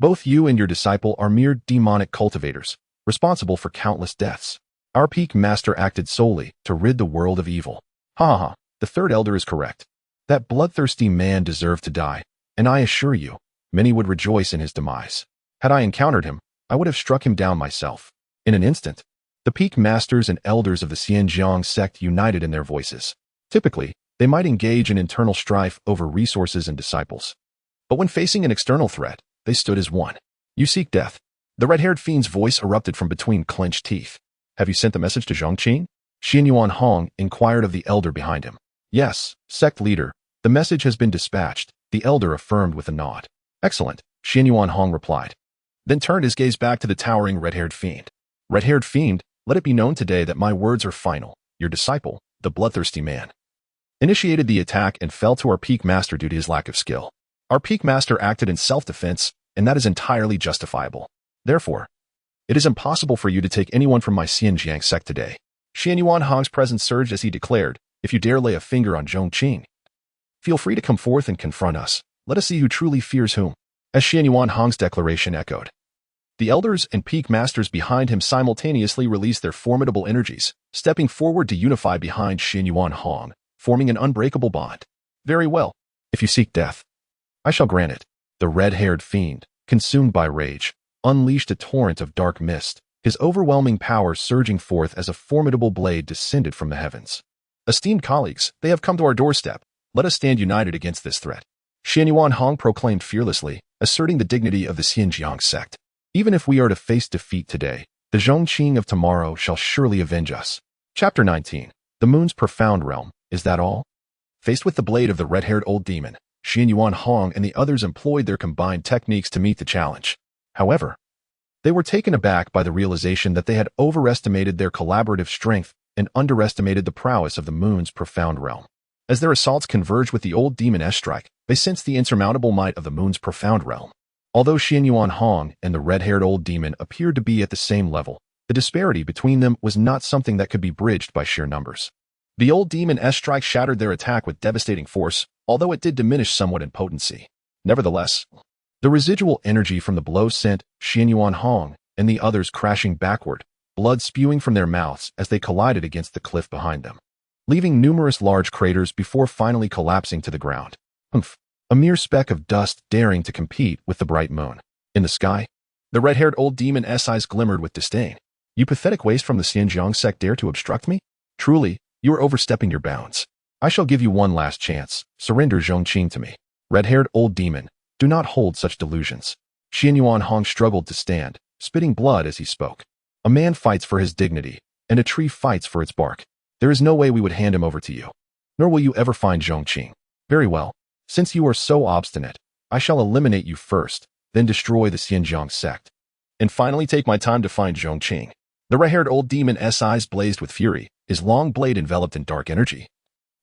S2: both you and your disciple are mere demonic cultivators, responsible for countless deaths. Our peak master acted solely to rid the world of evil. Ha ha ha, the third elder is correct. That bloodthirsty man deserved to die, and I assure you, many would rejoice in his demise. Had I encountered him, I would have struck him down myself. In an instant, the peak masters and elders of the Pingjiang Sect united in their voices. Typically, they might engage in internal strife over resources and disciples. But when facing an external threat, they stood as one. You seek death. The red-haired fiend's voice erupted from between clenched teeth. Have you sent the message to Zhong Qing? Xianyuan Hong inquired of the elder behind him. Yes, sect leader. The message has been dispatched, the elder affirmed with a nod. Excellent, Xianyuan Hong replied. Then turned his gaze back to the towering red-haired fiend. Red-haired fiend, let it be known today that my words are final. Your disciple, the bloodthirsty man, initiated the attack and fell to our peak master due to his lack of skill. Our peak master acted in self-defense, and that is entirely justifiable. Therefore, it is impossible for you to take anyone from my Pingjiang Sect today. Xianyuan Hong's presence surged as he declared, if you dare lay a finger on Zhong Qing, feel free to come forth and confront us. Let us see who truly fears whom. As Xianyuan Hong's declaration echoed, the elders and peak masters behind him simultaneously released their formidable energies, stepping forward to unify behind Xianyuan Hong, forming an unbreakable bond. Very well. If you seek death, I shall grant it. The red-haired fiend, consumed by rage, unleashed a torrent of dark mist, his overwhelming power surging forth as a formidable blade descended from the heavens. Esteemed colleagues, they have come to our doorstep. Let us stand united against this threat. Xianyuan Hong proclaimed fearlessly, asserting the dignity of the Pingjiang Sect. Even if we are to face defeat today, the Zhong Qing of tomorrow shall surely avenge us. Chapter 19. The Moon's Profound Realm. Is that all? Faced with the blade of the red-haired old demon, Xianyuan Hong and the others employed their combined techniques to meet the challenge. However, they were taken aback by the realization that they had overestimated their collaborative strength and underestimated the prowess of the Moon's profound realm. As their assaults converged with the old demon's strike, they sensed the insurmountable might of the Moon's profound realm. Although Xianyuan Hong and the red-haired old demon appeared to be at the same level, the disparity between them was not something that could be bridged by sheer numbers. The old demon's strike shattered their attack with devastating force, although it did diminish somewhat in potency. Nevertheless, the residual energy from the blow sent Xianyuan Hong and the others crashing backward, blood spewing from their mouths as they collided against the cliff behind them, leaving numerous large craters before finally collapsing to the ground. Humph! A mere speck of dust daring to compete with the bright moon. In the sky, the red-haired old demon's eyes glimmered with disdain. You pathetic waste from the Pingjiang Sect dare to obstruct me? Truly, you are overstepping your bounds. I shall give you one last chance. Surrender Zhong Qing to me. Red-haired old demon, do not hold such delusions. Xianyuan Hong struggled to stand, spitting blood as he spoke. A man fights for his dignity, and a tree fights for its bark. There is no way we would hand him over to you. Nor will you ever find Zhong Qing. Very well. Since you are so obstinate, I shall eliminate you first, then destroy the Pingjiang Sect, and finally take my time to find Zhong Qing. The red-haired old demon's eyes blazed with fury, his long blade enveloped in dark energy,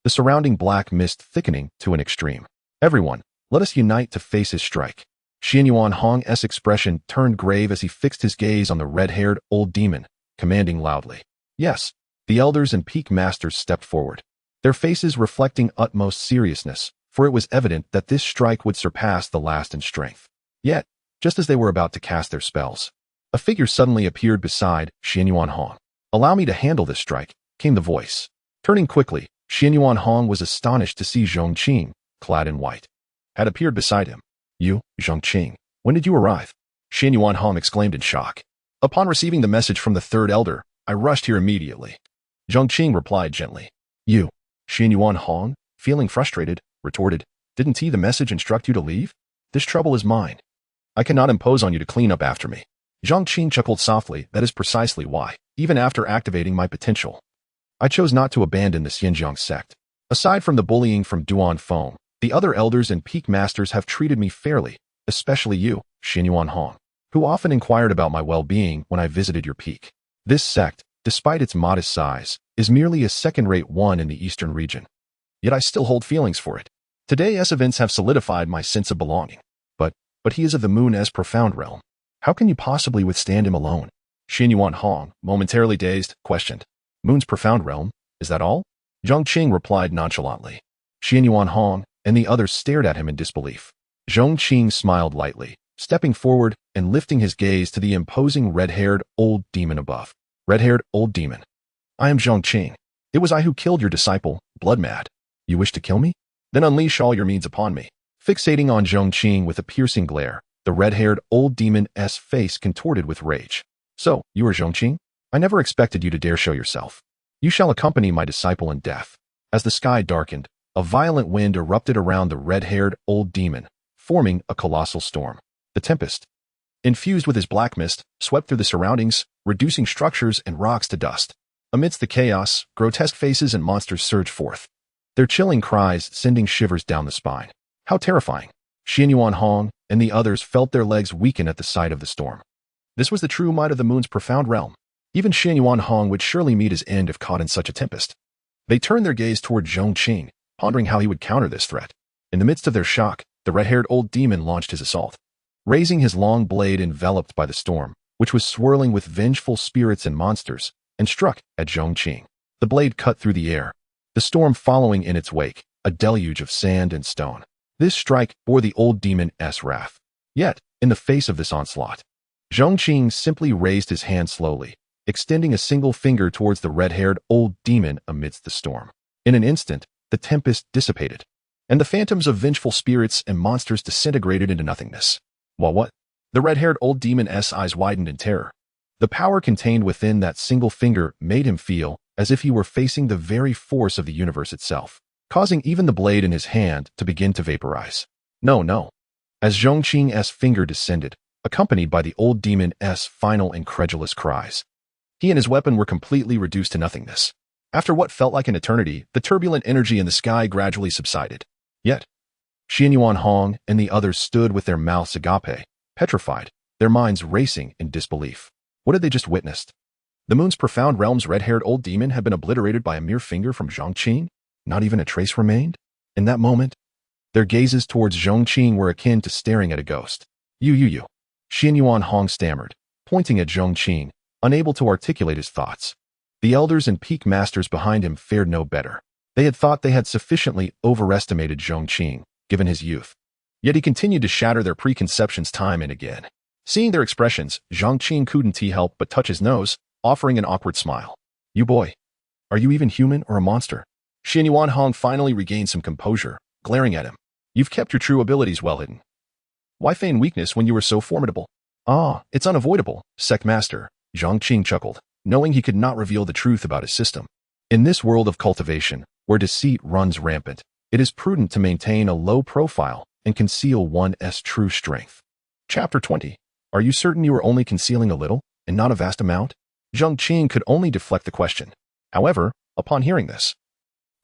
S2: the surrounding black mist thickening to an extreme. Everyone, let us unite to face his strike. Xianyuan Hong's expression turned grave as he fixed his gaze on the red-haired old demon, commanding loudly. Yes, the elders and peak masters stepped forward, their faces reflecting utmost seriousness, for it was evident that this strike would surpass the last in strength. Yet, just as they were about to cast their spells, a figure suddenly appeared beside Xianyuan Hong. Allow me to handle this strike, came the voice. Turning quickly, Xianyuan Hong was astonished to see Zhong Qing, clad in white, had appeared beside him. You, Zhong Qing, when did you arrive? Xianyuan Hong exclaimed in shock. Upon receiving the message from the third elder, I rushed here immediately. Zhong Qing replied gently. You, Xianyuan Hong, feeling frustrated, retorted, didn't he the message instruct you to leave? This trouble is mine. I cannot impose on you to clean up after me. Zhong Qing chuckled softly. That is precisely why, even after activating my potential, I chose not to abandon the Pingjiang Sect. Aside from the bullying from Duan Feng, the other elders and peak masters have treated me fairly, especially you, Xianyuan Hong, who often inquired about my well-being when I visited your peak. This sect, despite its modest size, is merely a second-rate one in the eastern region. Yet I still hold feelings for it. Today's events have solidified my sense of belonging. But he is of the moon's profound realm. How can you possibly withstand him alone? Xin Yuan Hong, momentarily dazed, questioned. Moon's profound realm? Is that all? Zhong Qing replied nonchalantly. Xin Yuan Hong and the others stared at him in disbelief. Zhong Qing smiled lightly, stepping forward and lifting his gaze to the imposing red-haired old demon above. Red-haired old demon. I am Zhong Qing. It was I who killed your disciple, blood mad. You wish to kill me? Then unleash all your means upon me. Fixating on Zhong Qing with a piercing glare, the red-haired old demon's face contorted with rage. So, you are Zhong Qing? I never expected you to dare show yourself. You shall accompany my disciple in death. As the sky darkened, a violent wind erupted around the red-haired old demon, forming a colossal storm. The tempest, infused with his black mist, swept through the surroundings, reducing structures and rocks to dust. Amidst the chaos, grotesque faces and monsters surged forth, their chilling cries sending shivers down the spine. How terrifying! Xin Yuan Hong and the others felt their legs weaken at the sight of the storm. This was the true might of the moon's profound realm. Even Xin Yuan Hong would surely meet his end if caught in such a tempest. They turned their gaze toward Zhong Qing, pondering how he would counter this threat. In the midst of their shock, the red-haired old demon launched his assault. Raising his long blade enveloped by the storm, which was swirling with vengeful spirits and monsters, and struck at Zhong Qing. The blade cut through the air, the storm following in its wake, a deluge of sand and stone. This strike bore the old demon's wrath. Yet, in the face of this onslaught, Zhong Qing simply raised his hand slowly, extending a single finger towards the red-haired old demon amidst the storm. In an instant, the tempest dissipated, and the phantoms of vengeful spirits and monsters disintegrated into nothingness. What? The red-haired old demon's eyes widened in terror. The power contained within that single finger made him feel as if he were facing the very force of the universe itself, causing even the blade in his hand to begin to vaporize. No. As Zhong Qing's finger descended, accompanied by the old demon's final incredulous cries, he and his weapon were completely reduced to nothingness. After what felt like an eternity, the turbulent energy in the sky gradually subsided. Yet, Xin Yuan Hong and the others stood with their mouths agape, petrified, their minds racing in disbelief. What had they just witnessed? The moon's profound realm's red-haired old demon had been obliterated by a mere finger from Zhong Qing? Not even a trace remained? In that moment, their gazes towards Zhong Qing were akin to staring at a ghost. You. Xin Yuan Hong stammered, pointing at Zhong Qing, unable to articulate his thoughts. The elders and peak masters behind him fared no better. They had thought they had sufficiently overestimated Zhong Qing, given his youth. Yet he continued to shatter their preconceptions time and again. Seeing their expressions, Zhong Qing couldn't help but touch his nose, offering an awkward smile. You boy, are you even human or a monster? Xin Yuan Hong finally regained some composure, glaring at him. You've kept your true abilities well hidden. Why feign weakness when you were so formidable? Ah, it's unavoidable, Sect Master, Zhong Qing chuckled, knowing he could not reveal the truth about his system. In this world of cultivation, where deceit runs rampant, it is prudent to maintain a low profile and conceal one's true strength. Chapter 20. Are you certain you are only concealing a little, and not a vast amount? Zhong Qing could only deflect the question. However, upon hearing this,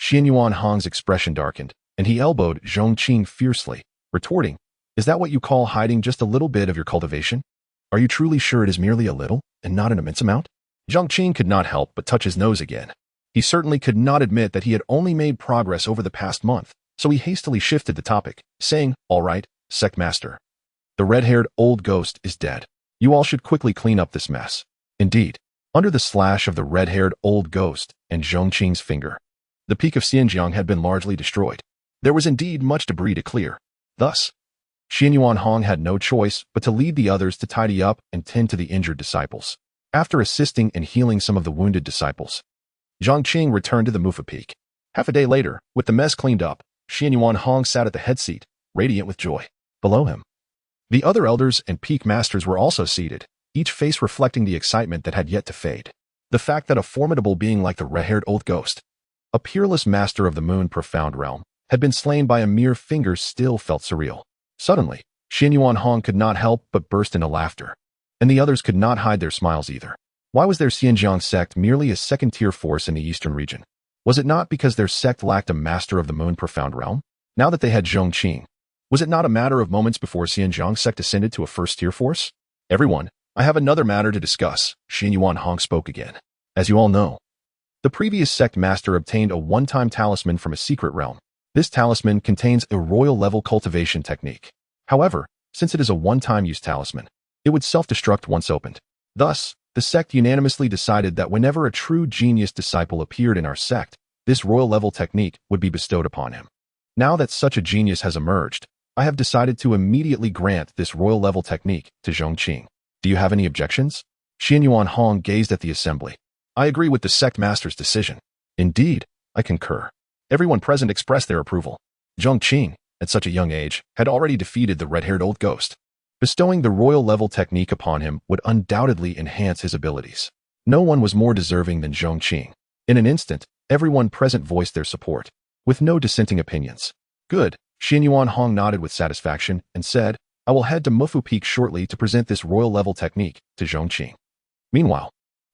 S2: Xin Yuan Hong's expression darkened, and he elbowed Zhong Qing fiercely, retorting, Is that what you call hiding just a little bit of your cultivation? Are you truly sure it is merely a little, and not an immense amount? Zhong Qing could not help but touch his nose again. He certainly could not admit that he had only made progress over the past month, so he hastily shifted the topic, saying, All right, Sect Master. The red-haired old ghost is dead. You all should quickly clean up this mess. Indeed, under the slash of the red-haired old ghost and Zhong Qing's finger, the peak of Xinjiang had been largely destroyed. There was indeed much debris to clear. Thus, Xin Yuan Hong had no choice but to lead the others to tidy up and tend to the injured disciples. After assisting and healing some of the wounded disciples, Zhong Qing returned to the Mufa Peak. Half a day later, with the mess cleaned up, Xin Yuan Hong sat at the head seat, radiant with joy. Below him, the other elders and peak masters were also seated, each face reflecting the excitement that had yet to fade. The fact that a formidable being like the red-haired old ghost, a peerless master of the moon profound realm, had been slain by a mere finger still felt surreal. Suddenly, Xin Yuan Hong could not help but burst into laughter, and the others could not hide their smiles either. Why was their Pingjiang Sect merely a second-tier force in the eastern region? Was it not because their sect lacked a master of the moon profound realm? Now that they had Zhong Qing, was it not a matter of moments before Pingjiang Sect ascended to a first-tier force? Everyone, I have another matter to discuss, Xin Yuan Hong spoke again. As you all know, the previous sect master obtained a one-time talisman from a secret realm. This talisman contains a royal-level cultivation technique. However, since it is a one-time use talisman, it would self-destruct once opened. Thus, the sect unanimously decided that whenever a true genius disciple appeared in our sect, this royal-level technique would be bestowed upon him. Now that such a genius has emerged, I have decided to immediately grant this royal-level technique to Zhong Qing. Do you have any objections? Xianyuan Hong gazed at the assembly. I agree with the sect master's decision. Indeed, I concur. Everyone present expressed their approval. Zhong Qing, at such a young age, had already defeated the red-haired old ghost. Bestowing the royal-level technique upon him would undoubtedly enhance his abilities. No one was more deserving than Zhong Qing. In an instant, everyone present voiced their support, with no dissenting opinions. Good, Xianyuan Hong nodded with satisfaction and said, I will head to Mufu Peak shortly to present this royal-level technique to Zhong Qing. Meanwhile,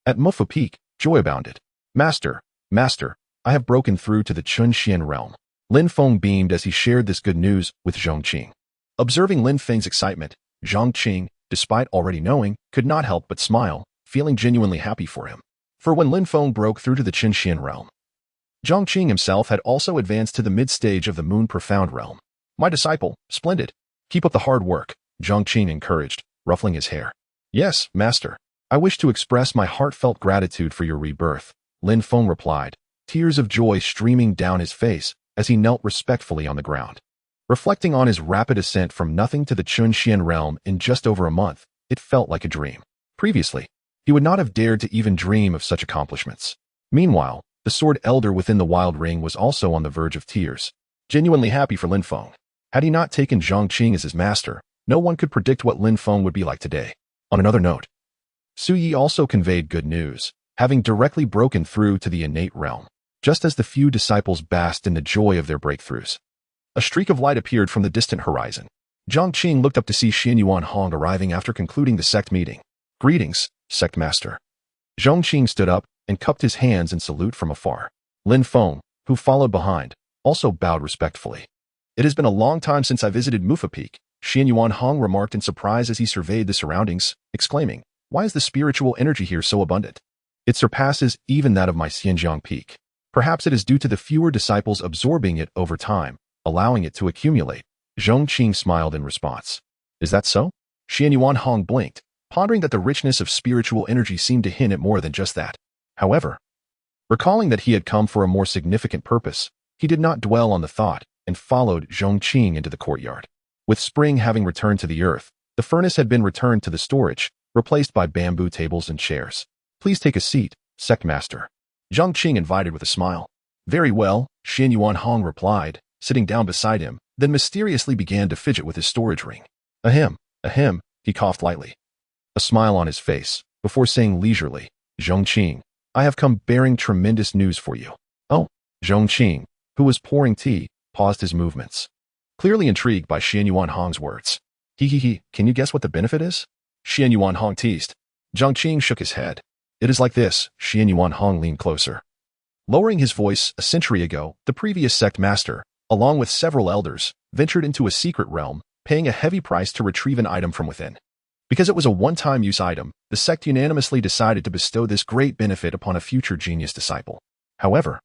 S2: at Mufu Peak, joy abounded. Master, I have broken through to the Chunxian realm. Lin Feng beamed as he shared this good news with Zhong Qing. Observing Lin Feng's excitement, Zhong Qing, despite already knowing, could not help but smile, feeling genuinely happy for him. For when Lin Feng broke through to the Chunxian realm, Zhong Qing himself had also advanced to the mid-stage of the Moon Profound realm. My disciple, splendid. Keep up the hard work, Zhong Qing encouraged, ruffling his hair. Yes, master. I wish to express my heartfelt gratitude for your rebirth, Lin Feng replied, tears of joy streaming down his face as he knelt respectfully on the ground. Reflecting on his rapid ascent from nothing to the Chunxian realm in just over a month, it felt like a dream. Previously, he would not have dared to even dream of such accomplishments. Meanwhile, the sword elder within the wild ring was also on the verge of tears, genuinely happy for Lin Feng. Had he not taken Zhong Qing as his master, no one could predict what Lin Feng would be like today. On another note, Su Yi also conveyed good news, having directly broken through to the innate realm, just as the few disciples basked in the joy of their breakthroughs. A streak of light appeared from the distant horizon. Zhong Qing looked up to see Xianyuan Hong arriving after concluding the sect meeting. Greetings, sect master. Zhong Qing stood up and cupped his hands in salute from afar. Lin Feng, who followed behind, also bowed respectfully. It has been a long time since I visited Mufa Peak, Xianyuan Hong remarked in surprise as he surveyed the surroundings, exclaiming, why is the spiritual energy here so abundant? It surpasses even that of my Xianjiang Peak. Perhaps it is due to the fewer disciples absorbing it over time, allowing it to accumulate. Zhong Qing smiled in response. Is that so? Xianyuan Hong blinked, pondering that the richness of spiritual energy seemed to hint at more than just that. However, recalling that he had come for a more significant purpose, he did not dwell on the thought and followed Zhong Qing into the courtyard. With spring having returned to the earth, the furnace had been returned to the storage, replaced by bamboo tables and chairs. Please take a seat, sect master. Zhong Qing invited with a smile. Very well, Xianyuan Hong replied, sitting down beside him, then mysteriously began to fidget with his storage ring. Ahem, he coughed lightly. A smile on his face, before saying leisurely, Zhong Qing, I have come bearing tremendous news for you. Oh, Zhong Qing, who was pouring tea, paused his movements, clearly intrigued by Xianyuan Hong's words. Can you guess what the benefit is? Xianyuan Hong teased. Zhong Qing shook his head. It is like this, Xianyuan Hong leaned closer. Lowering his voice, a century ago, the previous sect master, along with several elders, ventured into a secret realm, paying a heavy price to retrieve an item from within. Because it was a one-time use item, the sect unanimously decided to bestow this great benefit upon a future genius disciple. However,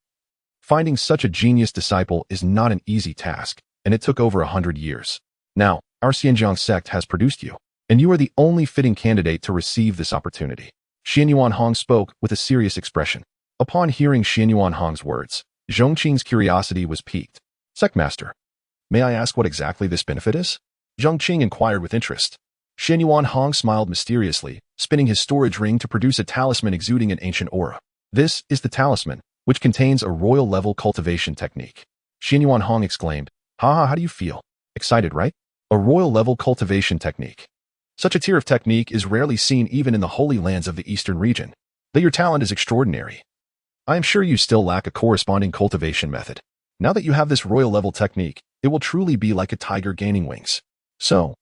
S2: finding such a genius disciple is not an easy task, and it took over 100 years. Now, our Pingjiang Sect has produced you, and you are the only fitting candidate to receive this opportunity. Xianyuan Hong spoke with a serious expression. Upon hearing Xianyuan Hong's words, Zhong Qing's curiosity was piqued. Sect master, may I ask what exactly this benefit is? Zhong Qing inquired with interest. Xianyuan Hong smiled mysteriously, spinning his storage ring to produce a talisman exuding an ancient aura. This is the talisman, which contains a royal-level cultivation technique. Xianyuan Hong exclaimed, how do you feel? Excited, right? A royal-level cultivation technique. Such a tier of technique is rarely seen even in the holy lands of the eastern region. Though your talent is extraordinary, I am sure you still lack a corresponding cultivation method. Now that you have this royal-level technique, it will truly be like a tiger gaining wings. So,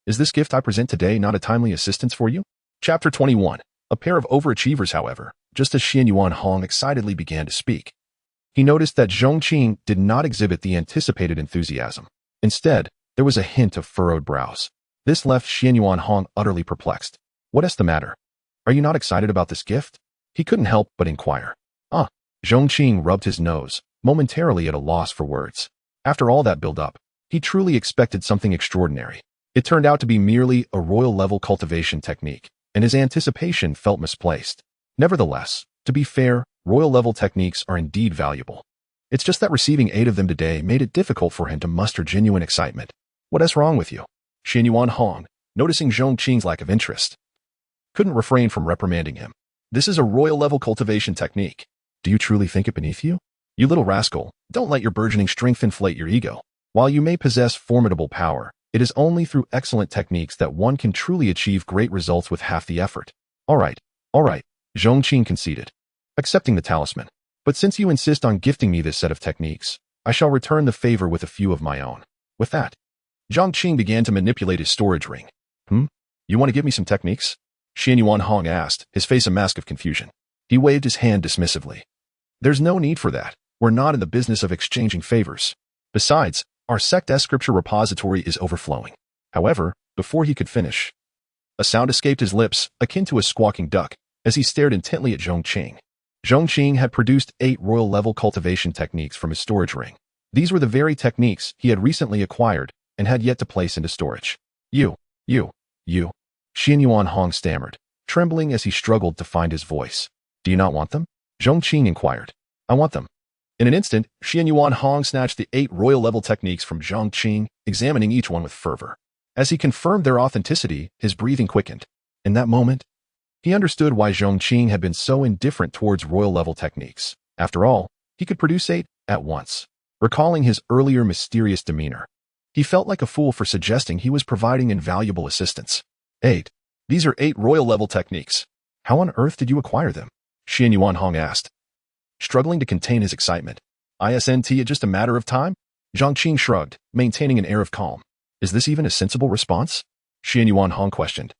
S2: is this gift I present today not a timely assistance for you? Chapter 21. A pair of overachievers, however, just as Xianyuan Hong excitedly began to speak. He noticed that Zhong Qing did not exhibit the anticipated enthusiasm. Instead, there was a hint of furrowed brows. This left Xianyuan Hong utterly perplexed. What is the matter? Are you not excited about this gift? He couldn't help but inquire. Ah, Zhong Qing rubbed his nose, momentarily at a loss for words. After all that build-up, he truly expected something extraordinary. It turned out to be merely a royal-level cultivation technique, and his anticipation felt misplaced. Nevertheless, to be fair, royal-level techniques are indeed valuable. It's just that receiving 8 of them today made it difficult for him to muster genuine excitement. What is wrong with you? Xianyuan Hong, noticing Zhong Qing's lack of interest, couldn't refrain from reprimanding him. This is a royal-level cultivation technique. Do you truly think it beneath you? You little rascal, don't let your burgeoning strength inflate your ego. While you may possess formidable power, it is only through excellent techniques that one can truly achieve great results with half the effort. All right, Zhong Qing conceded, accepting the talisman. But since you insist on gifting me this set of techniques, I shall return the favor with a few of my own. With that, Zhong Qing began to manipulate his storage ring. You want to give me some techniques? Xianyuan Hong asked, his face a mask of confusion. He waved his hand dismissively. There's no need for that. We're not in the business of exchanging favors. Besides, our sect's scripture repository is overflowing. However, before he could finish, a sound escaped his lips, akin to a squawking duck, as he stared intently at Zhong Qing. Zhong Qing had produced 8 royal-level cultivation techniques from his storage ring. These were the very techniques he had recently acquired and had yet to place into storage. You, Xianyuan Hong stammered, trembling as he struggled to find his voice. Do you not want them? Zhong Qing inquired. I want them. In an instant, Xianyuan Hong snatched the 8 royal-level techniques from Zhong Qing, examining each one with fervor. As he confirmed their authenticity, his breathing quickened. In that moment, he understood why Zhong Qing had been so indifferent towards royal-level techniques. After all, he could produce 8 at once. Recalling his earlier mysterious demeanor, he felt like a fool for suggesting he was providing invaluable assistance. 8. These are 8 royal-level techniques. How on earth did you acquire them? Xianyuan Hong asked, struggling to contain his excitement. Isn't it just a matter of time? Zhong Qing shrugged, maintaining an air of calm. Is this even a sensible response? Xianyuan Hong questioned,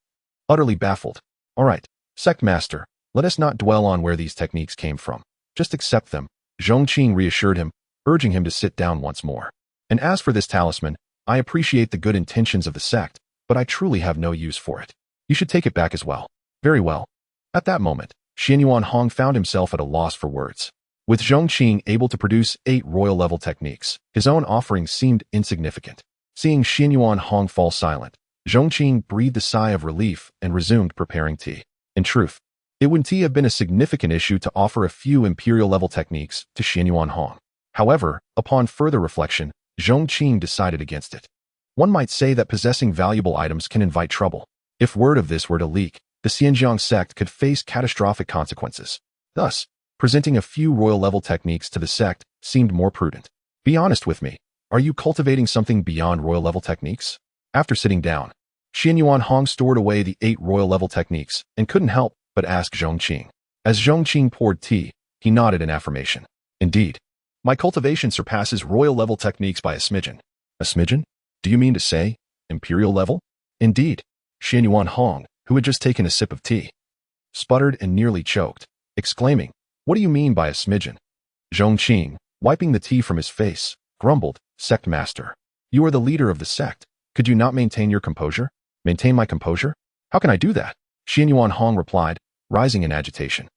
S2: utterly baffled. All right, Sect Master, let us not dwell on where these techniques came from. Just accept them. Zhong Qing reassured him, urging him to sit down once more. And as for this talisman, I appreciate the good intentions of the sect, but I truly have no use for it. You should take it back as well. Very well. At that moment, Xianyuan Hong found himself at a loss for words. With Zhong Qing able to produce 8 royal-level techniques, his own offering seemed insignificant. Seeing Xianyuan Hong fall silent, Zhong Qing breathed a sigh of relief and resumed preparing tea. In truth, it wouldn't have been a significant issue to offer a few imperial-level techniques to Xianyuan Hong. However, upon further reflection, Zhong Qing decided against it. One might say that possessing valuable items can invite trouble. If word of this were to leak, the Pingjiang Sect could face catastrophic consequences. Thus, presenting a few royal-level techniques to the sect seemed more prudent. Be honest with me. Are you cultivating something beyond royal-level techniques? After sitting down, Xianyuan Hong stored away the 8 royal-level techniques and couldn't help but ask Zhong Qing. As Zhong Qing poured tea, he nodded in affirmation. Indeed, my cultivation surpasses royal-level techniques by a smidgen. A smidgen? Do you mean to say, imperial level? Indeed. Xianyuan Hong, who had just taken a sip of tea, sputtered and nearly choked, exclaiming, What do you mean by a smidgen? Zhong Qing, wiping the tea from his face, grumbled, Sect Master, you are the leader of the sect. Could you not maintain your composure? Maintain my composure? How can I do that? Xianyuan Hong replied, rising in agitation.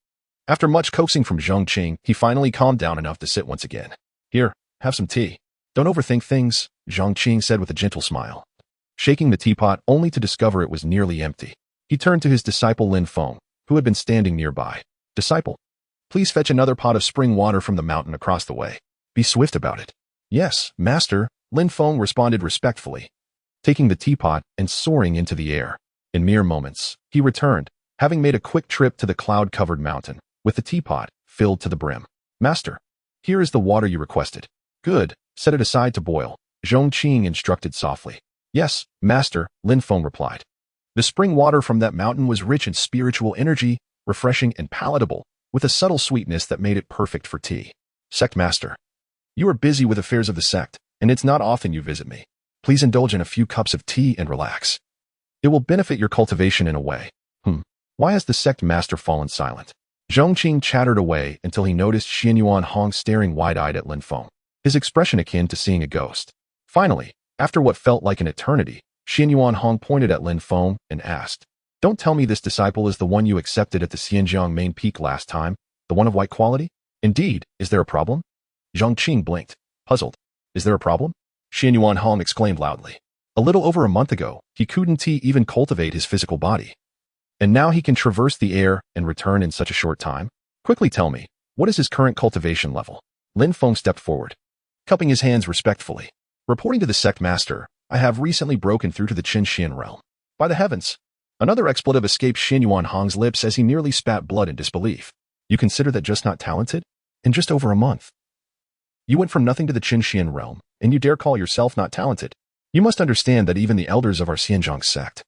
S2: After much coaxing from Zhong Qing, he finally calmed down enough to sit once again. Here, have some tea. Don't overthink things, Zhong Qing said with a gentle smile. Shaking the teapot only to discover it was nearly empty, he turned to his disciple Lin Feng, who had been standing nearby. Disciple, please fetch another pot of spring water from the mountain across the way. Be swift about it. Yes, master, Lin Feng responded respectfully, taking the teapot and soaring into the air. In mere moments, he returned, having made a quick trip to the cloud-covered mountain, with the teapot filled to the brim. Master, here is the water you requested. Good, set it aside to boil, Zhong Qing instructed softly. Yes, master, Lin Feng replied. The spring water from that mountain was rich in spiritual energy, refreshing and palatable, with a subtle sweetness that made it perfect for tea. Sect Master, you are busy with affairs of the sect, and it's not often you visit me. Please indulge in a few cups of tea and relax. It will benefit your cultivation in a way. Why has the sect master fallen silent? Zhong Qing chattered away until he noticed Xianyuan Hong staring wide-eyed at Lin Feng, his expression akin to seeing a ghost. Finally, after what felt like an eternity, Xianyuan Hong pointed at Lin Feng and asked, Don't tell me this disciple is the one you accepted at the Pingjiang main peak last time, the one of white quality? Indeed, is there a problem? Zhong Qing blinked, puzzled. Is there a problem? Xianyuan Hong exclaimed loudly. A little over a month ago, he couldn't even cultivate his physical body. And now he can traverse the air and return in such a short time? Quickly tell me, what is his current cultivation level? Lin Feng stepped forward, cupping his hands respectfully. Reporting to the sect master, I have recently broken through to the Qin Xian realm. By the heavens! Another expletive escaped Xianyuan Hong's lips as he nearly spat blood in disbelief. You consider that just not talented? In just over a month. You went from nothing to the Qin Xian realm, and you dare call yourself not talented. You must understand that even the elders of our Pingjiang Sect,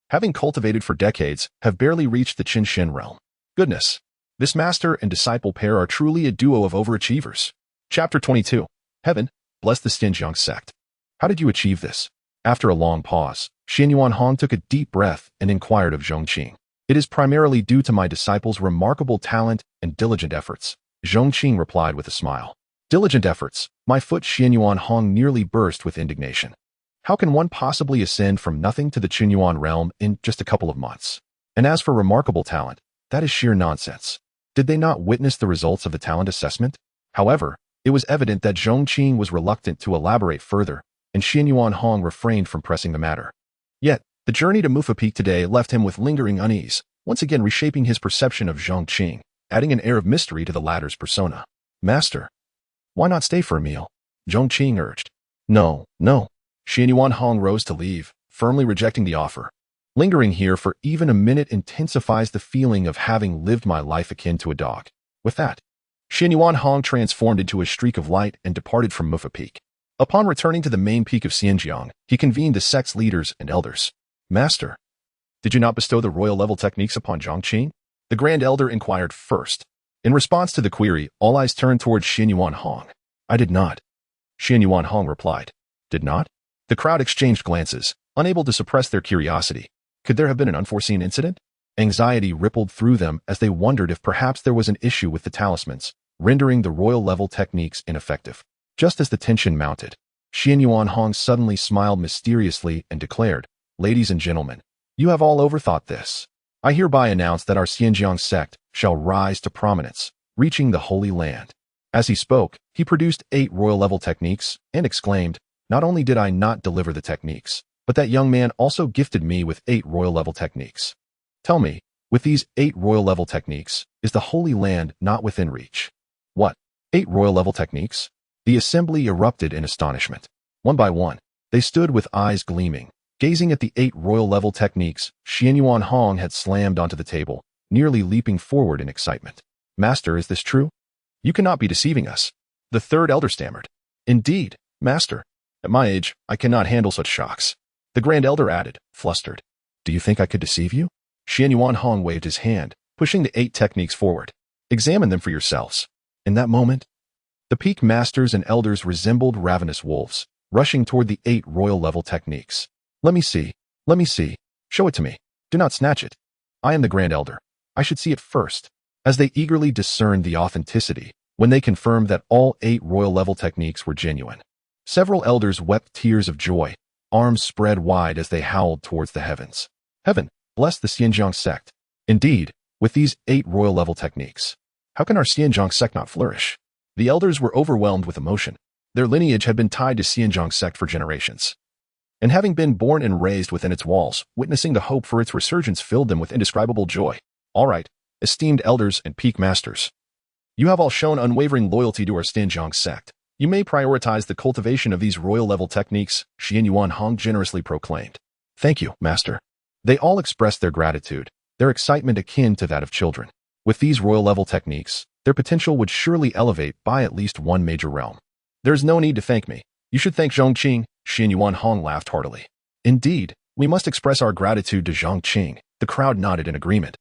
S2: having cultivated for decades, have barely reached the Qin Xian realm. Goodness! This master and disciple pair are truly a duo of overachievers. Chapter 22. Heaven, bless the Pingjiang Sect. How did you achieve this? After a long pause, Xianyuan Hong took a deep breath and inquired of Zhong Qing. It is primarily due to my disciple's remarkable talent and diligent efforts, Zhong Qing replied with a smile. Diligent efforts, my foot Xianyuan Hong nearly burst with indignation. How can one possibly ascend from nothing to the Qinyuan realm in just a couple of months? And as for remarkable talent, that is sheer nonsense. Did they not witness the results of the talent assessment? However, it was evident that Zhong Qing was reluctant to elaborate further, and Xianyuan Hong refrained from pressing the matter. Yet, the journey to Mufa Peak today left him with lingering unease, once again reshaping his perception of Zhong Qing, adding an air of mystery to the latter's persona. Master, why not stay for a meal? Zhong Qing urged. No. Xianyuan Hong rose to leave, firmly rejecting the offer. Lingering here for even a minute intensifies the feeling of having lived my life akin to a dog. With that, Xianyuan Hong transformed into a streak of light and departed from Mufa Peak. Upon returning to the main peak of Xinjiang, he convened the sect's leaders and elders. Master, did you not bestow the royal level techniques upon Zhong Qing? The Grand Elder inquired first. In response to the query, all eyes turned towards Xianyuan Hong. I did not. Xianyuan Hong replied. Did not? The crowd exchanged glances, unable to suppress their curiosity. Could there have been an unforeseen incident? Anxiety rippled through them as they wondered if perhaps there was an issue with the talismans, rendering the royal-level techniques ineffective. Just as the tension mounted, Xianyuan Hong suddenly smiled mysteriously and declared, Ladies and gentlemen, you have all overthought this. I hereby announce that our Pingjiang Sect shall rise to prominence, reaching the Holy Land. As he spoke, he produced 8 royal-level techniques and exclaimed, Not only did I not deliver the techniques, but that young man also gifted me with 8 royal-level techniques. Tell me, with these 8 royal-level techniques, is the Holy Land not within reach? What? 8 royal-level techniques? The assembly erupted in astonishment. One by one, they stood with eyes gleaming, gazing at the 8 royal-level techniques Xianyuan Hong had slammed onto the table, nearly leaping forward in excitement. Master, is this true? You cannot be deceiving us. The third elder stammered. Indeed, Master. At my age, I cannot handle such shocks. The Grand Elder added, flustered. Do you think I could deceive you? Xianyuan Hong waved his hand, pushing the 8 techniques forward. Examine them for yourselves. In that moment, the peak masters and elders resembled ravenous wolves, rushing toward the 8 royal-level techniques. Let me see. Show it to me. Do not snatch it. I am the Grand Elder. I should see it first. As they eagerly discerned the authenticity, when they confirmed that all 8 royal-level techniques were genuine. Several elders wept tears of joy, arms spread wide as they howled towards the heavens. Heaven, bless the Pingjiang Sect. Indeed, with these 8 royal-level techniques, how can our Pingjiang Sect not flourish? The elders were overwhelmed with emotion. Their lineage had been tied to Pingjiang Sect for generations. And having been born and raised within its walls, witnessing the hope for its resurgence filled them with indescribable joy. All right, esteemed elders and peak masters. You have all shown unwavering loyalty to our Pingjiang Sect. You may prioritize the cultivation of these royal-level techniques, Xianyuan Hong generously proclaimed. Thank you, Master. They all expressed their gratitude, their excitement akin to that of children. With these royal-level techniques, their potential would surely elevate by at least one major realm. There is no need to thank me. You should thank Zhong Qing, Xianyuan Hong laughed heartily. Indeed, we must express our gratitude to Zhong Qing. The crowd nodded in agreement,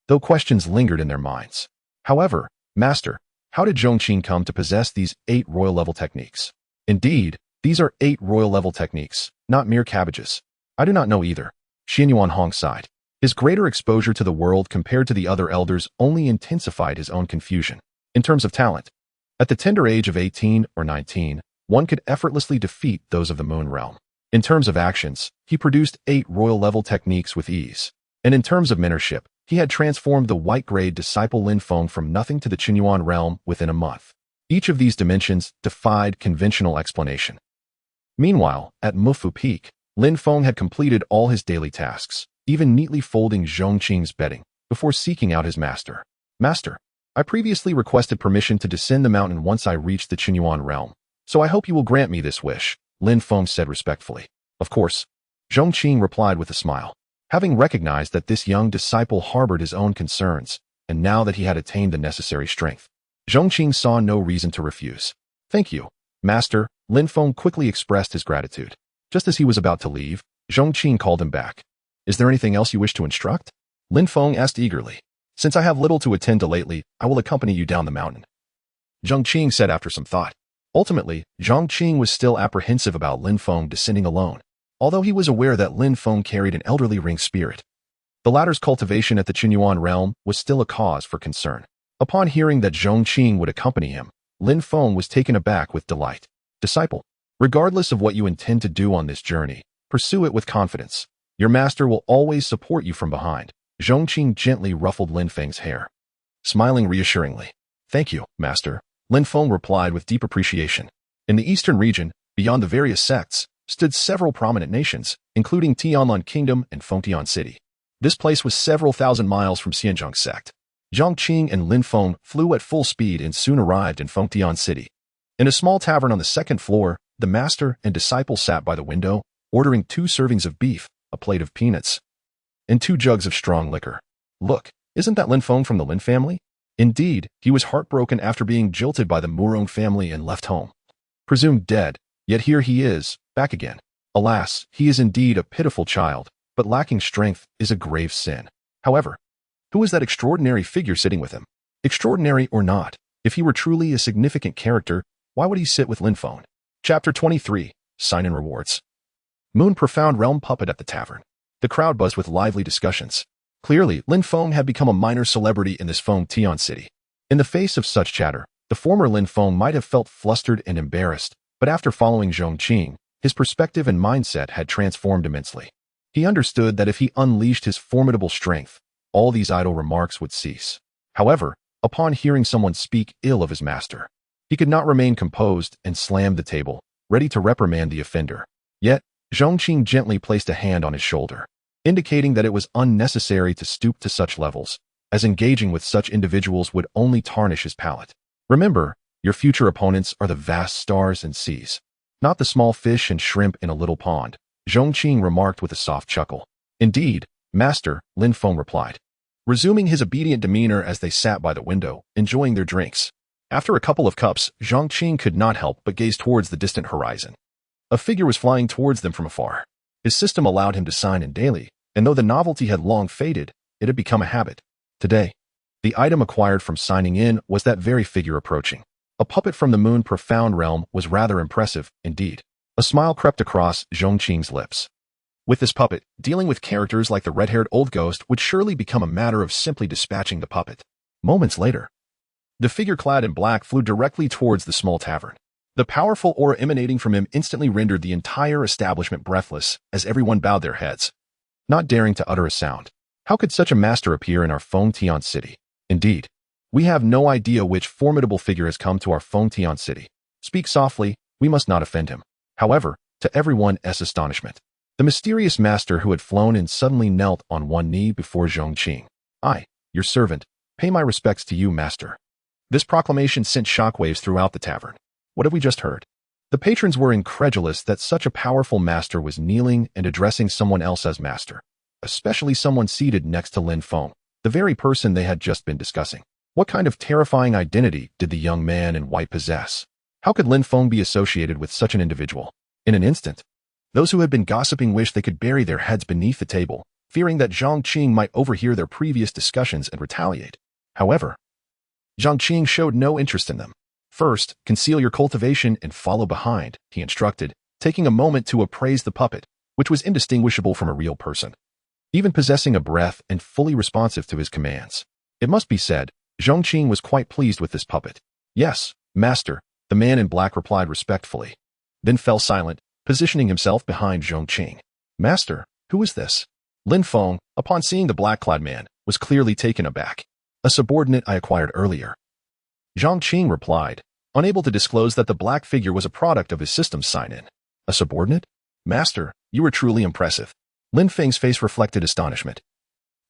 S2: though questions lingered in their minds. However, Master, how did Zhong Qing come to possess these 8 royal-level techniques? Indeed, these are 8 royal-level techniques, not mere cabbages. I do not know either. Xianyuan Hong sighed. His greater exposure to the world compared to the other elders only intensified his own confusion. In terms of talent, at the tender age of 18 or 19, one could effortlessly defeat those of the Moon Realm. In terms of actions, he produced 8 royal-level techniques with ease. And in terms of mentorship, he had transformed the white-grade disciple Lin Feng from nothing to the Qinyuan realm within a month. Each of these dimensions defied conventional explanation. Meanwhile, at Mufu Peak, Lin Feng had completed all his daily tasks, even neatly folding Zhong Qing's bedding, before seeking out his master. Master, I previously requested permission to descend the mountain once I reached the Qinyuan realm, so I hope you will grant me this wish, Lin Feng said respectfully. Of course, Zhong Qing replied with a smile. Having recognized that this young disciple harbored his own concerns, and now that he had attained the necessary strength, Zhong Qing saw no reason to refuse. Thank you, Master, Lin Feng quickly expressed his gratitude. Just as he was about to leave, Zhong Qing called him back. Is there anything else you wish to instruct? Lin Feng asked eagerly. Since I have little to attend to lately, I will accompany you down the mountain. Zhong Qing said after some thought. Ultimately, Zhong Qing was still apprehensive about Lin Feng descending alone, although he was aware that Lin Feng carried an elderly ring spirit. The latter's cultivation at the Qinyuan realm was still a cause for concern. Upon hearing that Zhong Qing would accompany him, Lin Feng was taken aback with delight. Disciple, regardless of what you intend to do on this journey, pursue it with confidence. Your master will always support you from behind. Zhong Qing gently ruffled Lin Feng's hair. Smiling reassuringly. Thank you, master, Lin Feng replied with deep appreciation. In the eastern region, beyond the various sects, stood several prominent nations, including Tianlan Kingdom and Pingjiang City. This place was several thousand miles from Pingjiang Sect. Zhong Qing and Lin Feng flew at full speed and soon arrived in Pingjiang City. In a small tavern on the second floor, the master and disciple sat by the window, ordering 2 servings of beef, a plate of peanuts, and 2 jugs of strong liquor. Look, isn't that Lin Feng from the Lin family? Indeed, he was heartbroken after being jilted by the Murong family and left home. Presumed dead, yet here he is, back again. Alas, he is indeed a pitiful child, but lacking strength is a grave sin. However, who is that extraordinary figure sitting with him? Extraordinary or not, if he were truly a significant character, why would he sit with Lin Feng? Chapter 23, Sign-in Rewards. Moon Profound Realm Puppet at the tavern. The crowd buzzed with lively discussions. Clearly, Lin Feng had become a minor celebrity in this Pingjiang city. In the face of such chatter, the former Lin Feng might have felt flustered and embarrassed, but after following Zhong Qing, his perspective and mindset had transformed immensely. He understood that if he unleashed his formidable strength, all these idle remarks would cease. However, upon hearing someone speak ill of his master, he could not remain composed and slammed the table, ready to reprimand the offender. Yet, Zhong Qing gently placed a hand on his shoulder, indicating that it was unnecessary to stoop to such levels, as engaging with such individuals would only tarnish his palate. Remember, your future opponents are the vast stars and seas, not the small fish and shrimp in a little pond, Zhong Qing remarked with a soft chuckle. Indeed, master, Lin Feng replied, resuming his obedient demeanor as they sat by the window, enjoying their drinks. After a couple of cups, Zhong Qing could not help but gaze towards the distant horizon. A figure was flying towards them from afar. His system allowed him to sign in daily, and though the novelty had long faded, it had become a habit. Today, the item acquired from signing in was that very figure approaching. A puppet from the Moon Profound realm was rather impressive, indeed. A smile crept across Zhong Qing's lips. With this puppet, dealing with characters like the red-haired old ghost would surely become a matter of simply dispatching the puppet. Moments later, the figure clad in black flew directly towards the small tavern. The powerful aura emanating from him instantly rendered the entire establishment breathless as everyone bowed their heads, not daring to utter a sound. How could such a master appear in our Pingjiang city? Indeed, we have no idea which formidable figure has come to our Pingjiang city. Speak softly, we must not offend him. However, to everyone's astonishment, the mysterious master who had flown in suddenly knelt on one knee before Zhong Qing. I, your servant, pay my respects to you, master. This proclamation sent shockwaves throughout the tavern. What have we just heard? The patrons were incredulous that such a powerful master was kneeling and addressing someone else as master, especially someone seated next to Lin Feng, the very person they had just been discussing. What kind of terrifying identity did the young man in white possess? How could Lin Feng be associated with such an individual? In an instant, those who had been gossiping wished they could bury their heads beneath the table, fearing that Zhong Qing might overhear their previous discussions and retaliate. However, Zhong Qing showed no interest in them. First, conceal your cultivation and follow behind, he instructed, taking a moment to appraise the puppet, which was indistinguishable from a real person, even possessing a breath and fully responsive to his commands. It must be said, Zhong Qing was quite pleased with this puppet. Yes, master, the man in black replied respectfully, then fell silent, positioning himself behind Zhong Qing. Master, who is this? Lin Feng, upon seeing the black-clad man, was clearly taken aback. A subordinate I acquired earlier. Zhong Qing replied, unable to disclose that the black figure was a product of his system's sign-in. A subordinate? Master, you were truly impressive. Lin Feng's face reflected astonishment.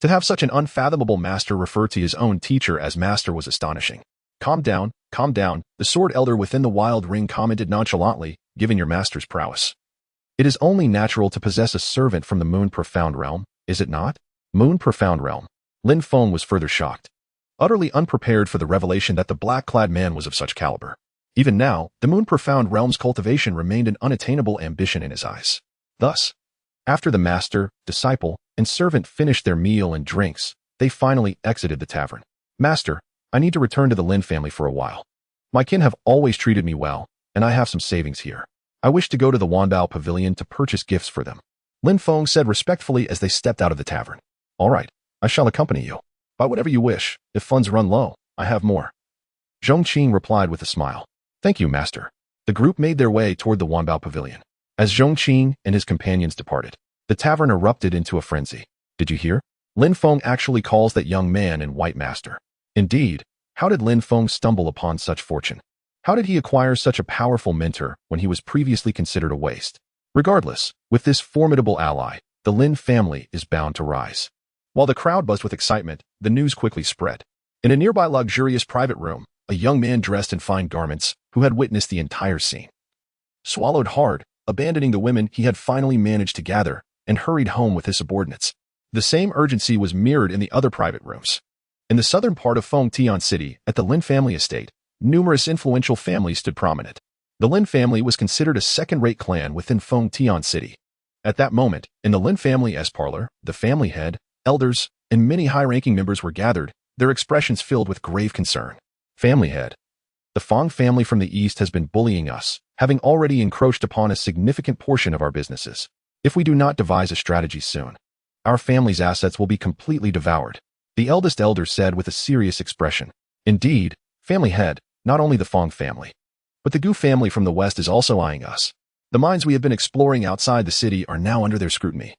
S2: To have such an unfathomable master refer to his own teacher as master was astonishing. Calm down, the sword elder within the wild ring commented nonchalantly, given your master's prowess. It is only natural to possess a servant from the Moon Profound Realm, is it not? Moon Profound Realm. Lin Feng was further shocked, utterly unprepared for the revelation that the black-clad man was of such caliber. Even now, the Moon Profound Realm's cultivation remained an unattainable ambition in his eyes. Thus, after the master, disciple, and servant finished their meal and drinks, they finally exited the tavern. Master, I need to return to the Lin family for a while. My kin have always treated me well, and I have some savings here. I wish to go to the Wanbao Pavilion to purchase gifts for them. Lin Feng said respectfully as they stepped out of the tavern. All right, I shall accompany you. Buy whatever you wish. If funds run low, I have more. Zhong Qing replied with a smile. Thank you, master. The group made their way toward the Wanbao Pavilion. As Zhong Qing and his companions departed, the tavern erupted into a frenzy. Did you hear? Lin Feng actually calls that young man in white master. Indeed, how did Lin Feng stumble upon such fortune? How did he acquire such a powerful mentor when he was previously considered a waste? Regardless, with this formidable ally, the Lin family is bound to rise. While the crowd buzzed with excitement, the news quickly spread. In a nearby luxurious private room, a young man dressed in fine garments, who had witnessed the entire scene, swallowed hard, abandoning the women he had finally managed to gather, and hurried home with his subordinates. The same urgency was mirrored in the other private rooms. In the southern part of Pingjiang City, at the Lin family estate, numerous influential families stood prominent. The Lin family was considered a second-rate clan within Pingjiang City. At that moment, in the Lin family parlor, the family head, elders, and many high-ranking members were gathered, their expressions filled with grave concern. Family head. The Fong family from the east has been bullying us, having already encroached upon a significant portion of our businesses. If we do not devise a strategy soon, our family's assets will be completely devoured, the eldest elder said with a serious expression. Indeed, family head, not only the Fong family, but the Gu family from the west is also eyeing us. The mines we have been exploring outside the city are now under their scrutiny,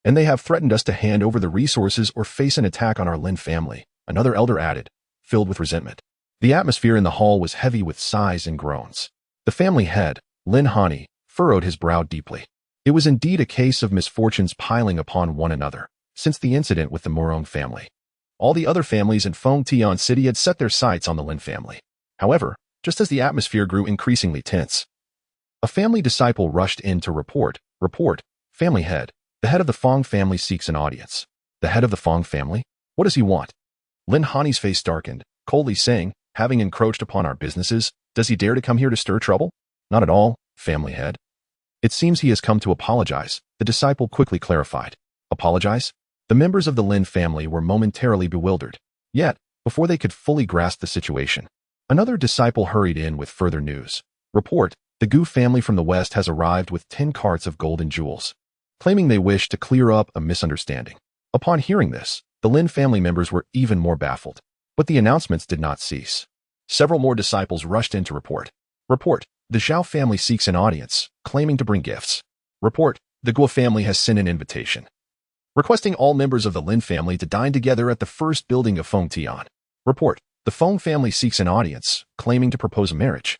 S2: and they have threatened us to hand over the resources or face an attack on our Lin family, another elder added, filled with resentment. The atmosphere in the hall was heavy with sighs and groans. The family head, Lin Hani, furrowed his brow deeply. It was indeed a case of misfortunes piling upon one another, since the incident with the Morong family. All the other families in Pingjiang City had set their sights on the Lin family. However, just as the atmosphere grew increasingly tense, a family disciple rushed in to report, family head, the head of the Fong family seeks an audience. The head of the Fong family? What does he want? Lin Hani's face darkened, coldly saying, having encroached upon our businesses, does he dare to come here to stir trouble? Not at all, family head. It seems he has come to apologize, the disciple quickly clarified. Apologize? The members of the Lin family were momentarily bewildered. Yet, before they could fully grasp the situation, another disciple hurried in with further news. Report, the Gu family from the west has arrived with 10 carts of gold and jewels, claiming they wish to clear up a misunderstanding. Upon hearing this, the Lin family members were even more baffled. But the announcements did not cease. Several more disciples rushed in to report. Report, the Zhao family seeks an audience, claiming to bring gifts. Report, the Guo family has sent an invitation, requesting all members of the Lin family to dine together at the first building of Pingjiang. Report, the Feng family seeks an audience, claiming to propose a marriage.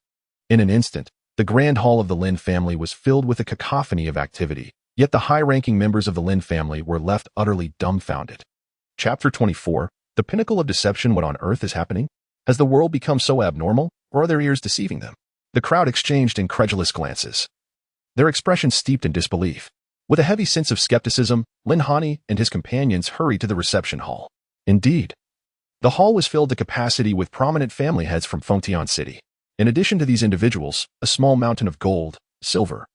S2: In an instant, the grand hall of the Lin family was filled with a cacophony of activity, yet the high-ranking members of the Lin family were left utterly dumbfounded. Chapter 24, The Pinnacle of Deception. What on earth is happening? Has the world become so abnormal, or are their ears deceiving them? The crowd exchanged incredulous glances, their expressions steeped in disbelief. With a heavy sense of skepticism, Lin Hani and his companions hurried to the reception hall. Indeed, the hall was filled to capacity with prominent family heads from Pingjiang City. In addition to these individuals, a small mountain of gold, silver,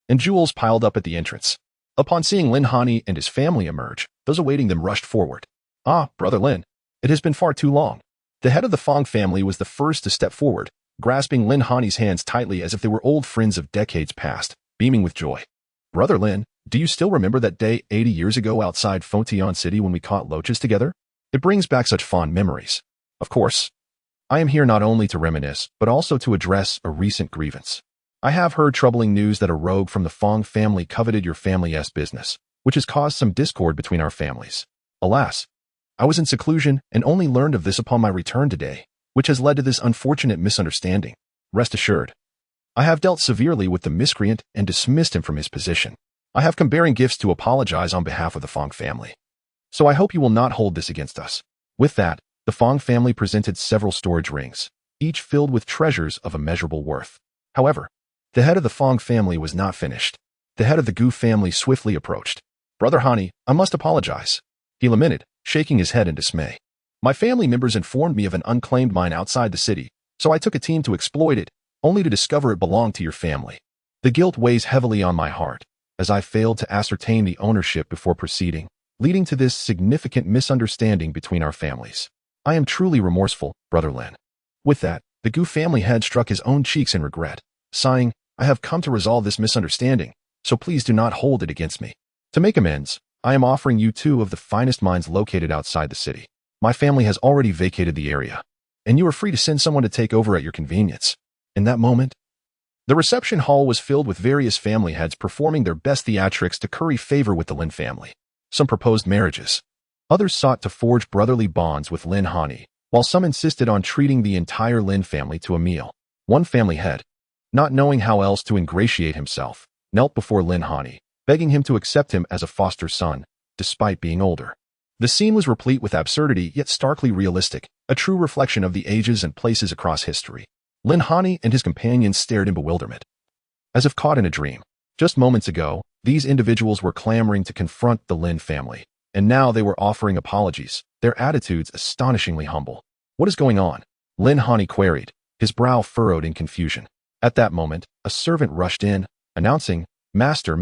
S2: and jewels piled up at the entrance. Upon seeing Lin Hani and his family emerge, those awaiting them rushed forward. Ah, Brother Lin, it has been far too long. The head of the Fong family was the first to step forward, grasping Lin Hani's hands tightly as if they were old friends of decades past, beaming with joy. Brother Lin, do you still remember that day 80 years ago outside Pingjiang City when we caught loaches together? It brings back such fond memories. Of course, I am here not only to reminisce, but also to address a recent grievance. I have heard troubling news that a rogue from the Fong family coveted your family's business, which has caused some discord between our families. Alas, I was in seclusion and only learned of this upon my return today, which has led to this unfortunate misunderstanding. Rest assured, I have dealt severely with the miscreant and dismissed him from his position. I have come bearing gifts to apologize on behalf of the Fong family. So I hope you will not hold this against us. With that, the Fong family presented several storage rings, each filled with treasures of immeasurable worth. However, the head of the Fong family was not finished. The head of the Gu family swiftly approached. "Brother Hani, I must apologize," he lamented, shaking his head in dismay. "My family members informed me of an unclaimed mine outside the city, so I took a team to exploit it, only to discover it belonged to your family. The guilt weighs heavily on my heart, as I failed to ascertain the ownership before proceeding, leading to this significant misunderstanding between our families. I am truly remorseful, Brother Lin." With that, the Gu family head struck his own cheeks in regret, sighing, "I have come to resolve this misunderstanding, so please do not hold it against me. To make amends, I am offering you 2 of the finest mines located outside the city. My family has already vacated the area, and you are free to send someone to take over at your convenience." In that moment, the reception hall was filled with various family heads performing their best theatrics to curry favor with the Lin family. Some proposed marriages. Others sought to forge brotherly bonds with Lin Hani, while some insisted on treating the entire Lin family to a meal. One family head, not knowing how else to ingratiate himself, knelt before Lin Hani, begging him to accept him as a foster son, despite being older. The scene was replete with absurdity yet starkly realistic, a true reflection of the ages and places across history. Lin Hani and his companions stared in bewilderment, as if caught in a dream. Just moments ago, these individuals were clamoring to confront the Lin family, and now they were offering apologies, their attitudes astonishingly humble. "What is going on?" Lin Hani queried, his brow furrowed in confusion. At that moment, a servant rushed in, announcing, Master,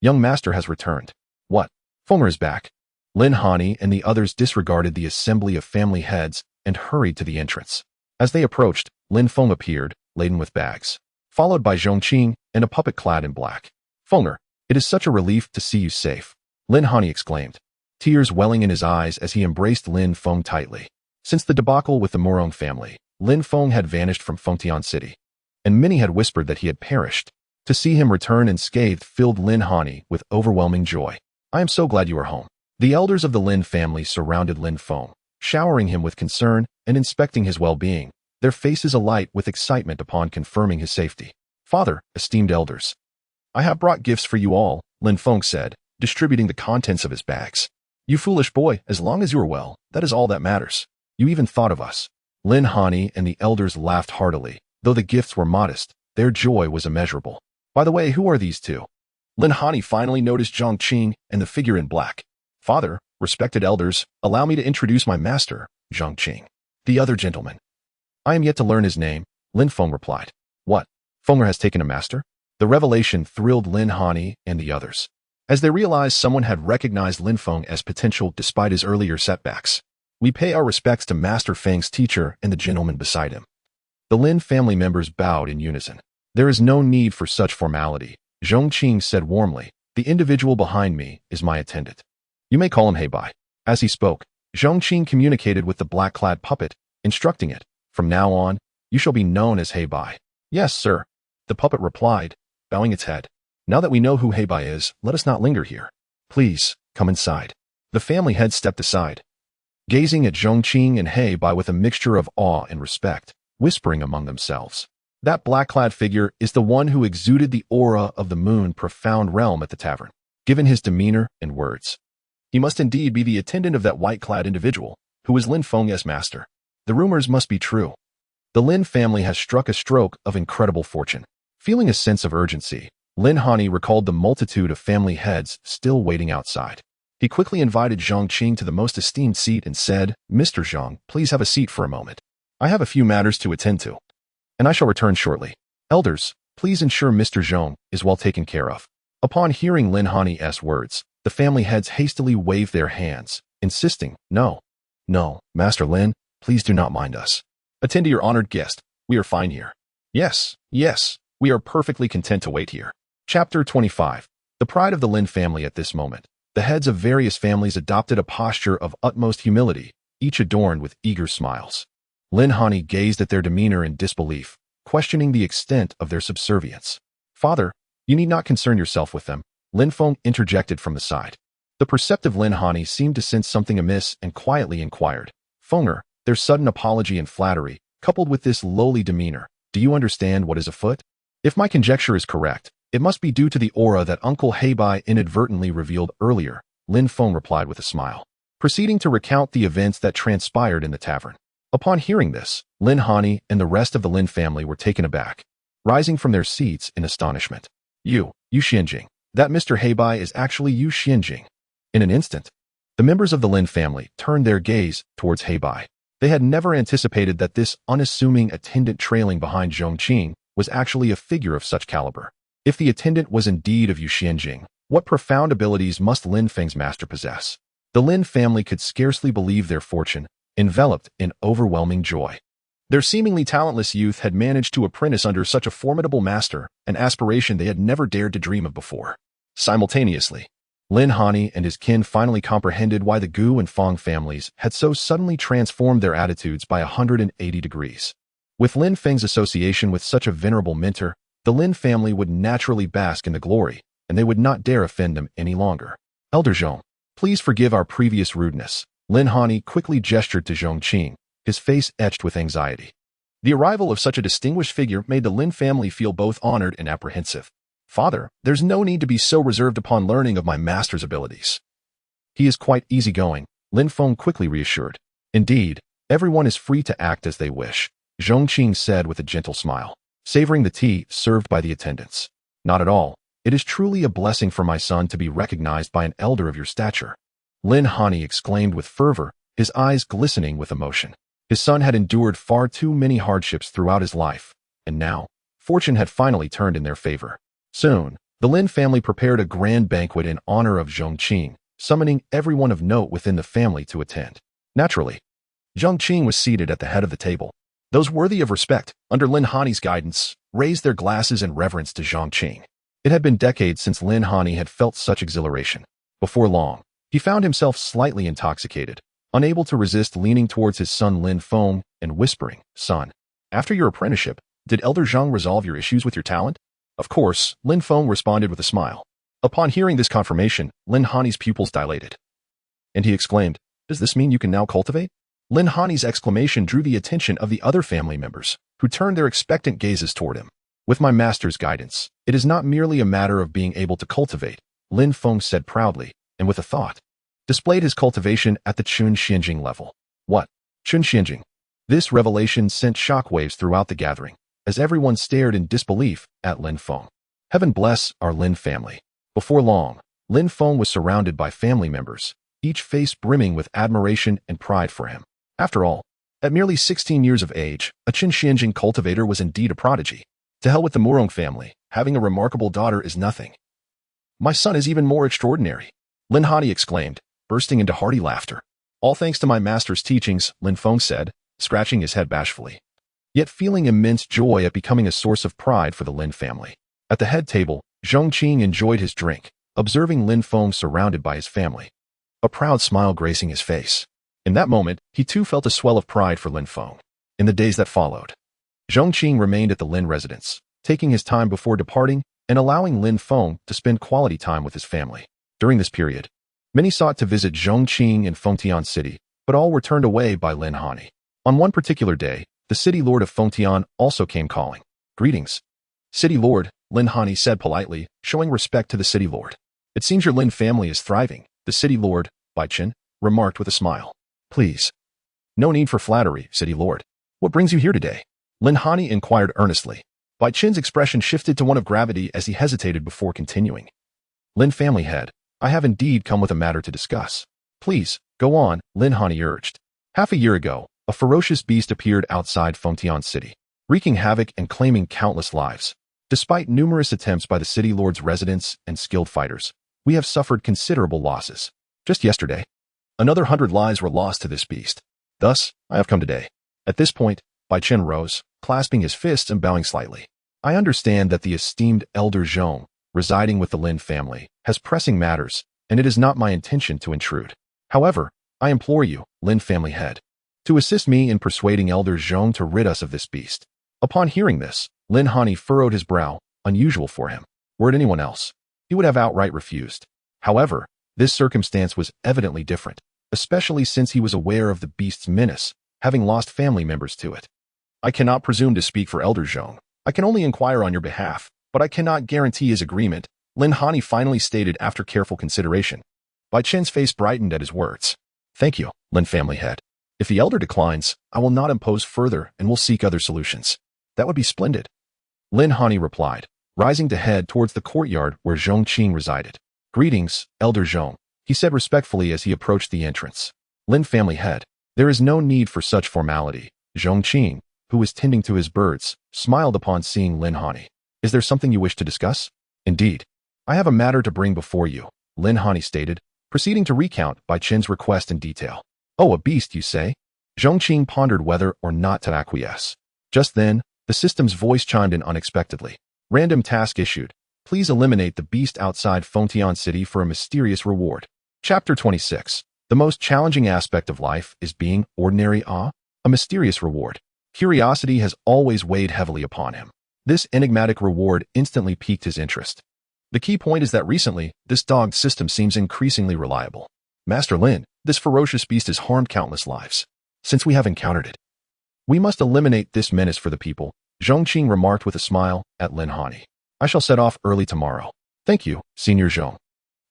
S2: young master has returned." "What? Fenger is back." Lin Hani and the others disregarded the assembly of family heads and hurried to the entrance. As they approached, Lin Feng appeared, laden with bags, followed by Zhong Qing and a puppet clad in black. "Fenger, it is such a relief to see you safe," Lin Hani exclaimed, tears welling in his eyes as he embraced Lin Feng tightly. Since the debacle with the Morong family, Lin Feng had vanished from Fengtian City, and many had whispered that he had perished. To see him return unscathed filled Lin Hani with overwhelming joy. "I am so glad you are home." The elders of the Lin family surrounded Lin Feng, showering him with concern and inspecting his well-being, their faces alight with excitement upon confirming his safety. "Father, esteemed elders, I have brought gifts for you all," Lin Feng said, distributing the contents of his bags. "You foolish boy, as long as you are well, that is all that matters. You even thought of us." Lin Hani and the elders laughed heartily. Though the gifts were modest, their joy was immeasurable. "By the way, who are these 2? Lin Hani finally noticed Zhong Qing and the figure in black. "Father, respected elders, allow me to introduce my master, Zhong Qing." "The other gentleman." "I am yet to learn his name," Lin Feng replied. "What? Fenger has taken a master?" The revelation thrilled Lin Hani and the others, as they realized someone had recognized Lin Feng as potential despite his earlier setbacks. "We pay our respects to Master Feng's teacher and the gentleman beside him." The Lin family members bowed in unison. "There is no need for such formality," Zhong Qing said warmly. "The individual behind me is my attendant. You may call him Heibai." As he spoke, Zhong Qing communicated with the black-clad puppet, instructing it, "From now on, you shall be known as Heibai." "Yes, sir," the puppet replied, bowing its head. "Now that we know who Heibai is, let us not linger here. Please, come inside." The family head stepped aside, gazing at Zhong Qing and Heibai with a mixture of awe and respect, whispering among themselves. "That black-clad figure is the one who exuded the aura of the moon profound realm at the tavern. Given his demeanor and words, he must indeed be the attendant of that white-clad individual, who is Lin Feng's master. The rumors must be true." The Lin family has struck a stroke of incredible fortune. Feeling a sense of urgency, Lin Hani recalled the multitude of family heads still waiting outside. He quickly invited Zhong Qing to the most esteemed seat and said, "Mr. Zhong, please have a seat for a moment. I have a few matters to attend to, and I shall return shortly. Elders, please ensure Mr. Zhong is well taken care of." Upon hearing Lin Hani's words, the family heads hastily waved their hands, insisting, No, Master Lin, please do not mind us. Attend to your honored guest. We are fine here." Yes, we are perfectly content to wait here." Chapter 25. The pride of the Lin family at this moment. The heads of various families adopted a posture of utmost humility, each adorned with eager smiles. Lin Hani gazed at their demeanor in disbelief, questioning the extent of their subservience. "Father, you need not concern yourself with them. Lin Feng interjected from the side. The perceptive Lin Hani seemed to sense something amiss and quietly inquired, Fenger, their sudden apology and flattery, coupled with this lowly demeanor, do you understand what is afoot? If my conjecture is correct, it must be due to the aura that Uncle Heibai inadvertently revealed earlier, Lin Feng replied with a smile, proceeding to recount the events that transpired in the tavern. Upon hearing this, Lin Hani and the rest of the Lin family were taken aback, rising from their seats in astonishment. Yu Xianjing. That Mr. Heibai is actually Yu Xianjing. In an instant, the members of the Lin family turned their gaze towards Heibai. They had never anticipated that this unassuming attendant trailing behind Zhong Qing was actually a figure of such caliber. If the attendant was indeed of Yu Xianjing, what profound abilities must Lin Feng's master possess? The Lin family could scarcely believe their fortune, enveloped in overwhelming joy. Their seemingly talentless youth had managed to apprentice under such a formidable master, an aspiration they had never dared to dream of before. Simultaneously, Lin Hani and his kin finally comprehended why the Gu and Fong families had so suddenly transformed their attitudes by 180 degrees. With Lin Feng's association with such a venerable mentor, the Lin family would naturally bask in the glory, and they would not dare offend him any longer. Elder Zhong, please forgive our previous rudeness. Lin Hani quickly gestured to Zhong Qing, his face etched with anxiety. The arrival of such a distinguished figure made the Lin family feel both honored and apprehensive. Father, there's no need to be so reserved upon learning of my master's abilities. He is quite easygoing, Lin Feng quickly reassured. Indeed, everyone is free to act as they wish, Zhong Qing said with a gentle smile, savoring the tea served by the attendants. Not at all. It is truly a blessing for my son to be recognized by an elder of your stature. Lin Hani exclaimed with fervor, his eyes glistening with emotion. His son had endured far too many hardships throughout his life, and now, fortune had finally turned in their favor. Soon, the Lin family prepared a grand banquet in honor of Zhong Qing, summoning everyone of note within the family to attend. Naturally, Zhong Qing was seated at the head of the table. Those worthy of respect, under Lin Hani's guidance, raised their glasses in reverence to Zhong Qing. It had been decades since Lin Hani had felt such exhilaration. Before long, he found himself slightly intoxicated, unable to resist leaning towards his son Lin Feng and whispering, Son, after your apprenticeship, did Elder Zhang resolve your issues with your talent? Of course, Lin Feng responded with a smile. Upon hearing this confirmation, Lin Hani's pupils dilated. And he exclaimed, Does this mean you can now cultivate? Lin Hani's exclamation drew the attention of the other family members, who turned their expectant gazes toward him. With my master's guidance, it is not merely a matter of being able to cultivate, Lin Feng said proudly, and with a thought, displayed his cultivation at the Chun Xianjing level. What? Chun Xianjing? This revelation sent shockwaves throughout the gathering, as everyone stared in disbelief at Lin Feng. Heaven bless our Lin family. Before long, Lin Feng was surrounded by family members, each face brimming with admiration and pride for him. After all, at merely 16 years of age, a Chun Xianjing cultivator was indeed a prodigy. To hell with the Murong family, having a remarkable daughter is nothing. My son is even more extraordinary, Lin Hani exclaimed, bursting into hearty laughter. All thanks to my master's teachings, Lin Feng said, scratching his head bashfully, yet feeling immense joy at becoming a source of pride for the Lin family. At the head table, Zhong Qing enjoyed his drink, observing Lin Feng surrounded by his family, a proud smile gracing his face. In that moment, he too felt a swell of pride for Lin Feng. In the days that followed, Zhong Qing remained at the Lin residence, taking his time before departing and allowing Lin Feng to spend quality time with his family. During this period, many sought to visit Zhong Qing in Fengtian City, but all were turned away by Lin Hani. On one particular day, the city lord of Fengtian also came calling. Greetings, city lord, Lin Hani said politely, showing respect to the city lord. It seems your Lin family is thriving, the city lord, Bai Chen, remarked with a smile. Please. No need for flattery, city lord. What brings you here today? Lin Hani inquired earnestly. Bai Chen's expression shifted to one of gravity as he hesitated before continuing. Lin family head, I have indeed come with a matter to discuss. Please, go on, Lin Hani urged. Half a year ago, a ferocious beast appeared outside Fengtian City, wreaking havoc and claiming countless lives. Despite numerous attempts by the city lord's residents and skilled fighters, we have suffered considerable losses. Just yesterday, another 100 lives were lost to this beast. Thus, I have come today. At this point, Bai Chen rose, clasping his fists and bowing slightly. I understand that the esteemed Elder Zhong, residing with the Lin family, has pressing matters, and it is not my intention to intrude. However, I implore you, Lin family head, to assist me in persuading Elder Zhong to rid us of this beast. Upon hearing this, Lin Hani furrowed his brow, unusual for him. Were it anyone else, he he would have outright refused. However, this circumstance was evidently different, especially since he was aware of the beast's menace, having lost family members to it. I cannot presume to speak for Elder Zhong. I can only inquire on your behalf, but I cannot guarantee his agreement, Lin Hani finally stated after careful consideration. Bai Chen's face brightened at his words. Thank you, Lin family head. If the elder declines, I will not impose further and will seek other solutions. That would be splendid. Lin Hani replied, rising to head towards the courtyard where Zhong Qing resided. Greetings, Elder Zhong, he said respectfully as he approached the entrance. Lin family head. There is no need for such formality. Zhong Qing, who was tending to his birds, smiled upon seeing Lin Hani. Is there something you wish to discuss? Indeed. I have a matter to bring before you, Lin Hani stated, proceeding to recount Bai Chen's request in detail. Oh, a beast, you say? Zhong Qing pondered whether or not to acquiesce. Just then, the system's voice chimed in unexpectedly. Random task issued. Please eliminate the beast outside Fengtian City for a mysterious reward. Chapter 26. The most challenging aspect of life is being ordinary. A mysterious reward. Curiosity has always weighed heavily upon him. This enigmatic reward instantly piqued his interest. The key point is that recently, this dogged system seems increasingly reliable. Master Lin, this ferocious beast has harmed countless lives. Since we have encountered it, we must eliminate this menace for the people, Zhong Qing remarked with a smile at Lin Hani. I shall set off early tomorrow. Thank you, Senior Zhong.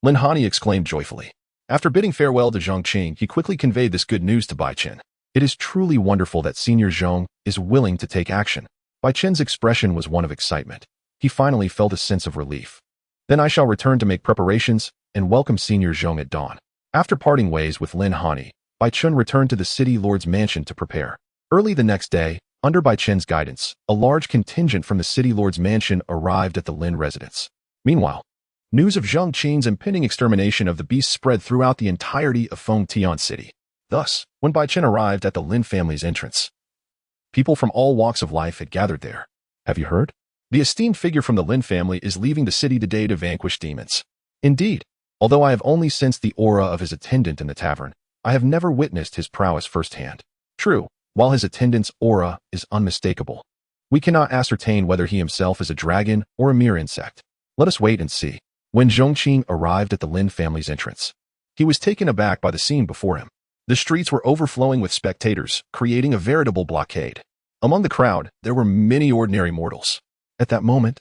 S2: Lin Hani exclaimed joyfully. After bidding farewell to Zhong Qing, he quickly conveyed this good news to Bai Chen. It is truly wonderful that Senior Zhong is willing to take action. Bai Chen's expression was one of excitement. He finally felt a sense of relief. Then I shall return to make preparations and welcome Senior Zhong at dawn. After parting ways with Lin Hani, Bai Chen returned to the city lord's mansion to prepare. Early the next day, under Bai Chen's guidance, a large contingent from the city lord's mansion arrived at the Lin residence. Meanwhile, news of Zhong Qing's impending extermination of the beast spread throughout the entirety of Fengtian City. Thus, when Bai Chen arrived at the Lin family's entrance, people from all walks of life had gathered there. Have you heard? The esteemed figure from the Lin family is leaving the city today to vanquish demons. Indeed, although I have only sensed the aura of his attendant in the tavern, I have never witnessed his prowess firsthand. True, while his attendant's aura is unmistakable, we cannot ascertain whether he himself is a dragon or a mere insect. Let us wait and see. When Zhong Qing arrived at the Lin family's entrance, he was taken aback by the scene before him. The streets were overflowing with spectators, creating a veritable blockade. Among the crowd, there were many ordinary mortals. At that moment,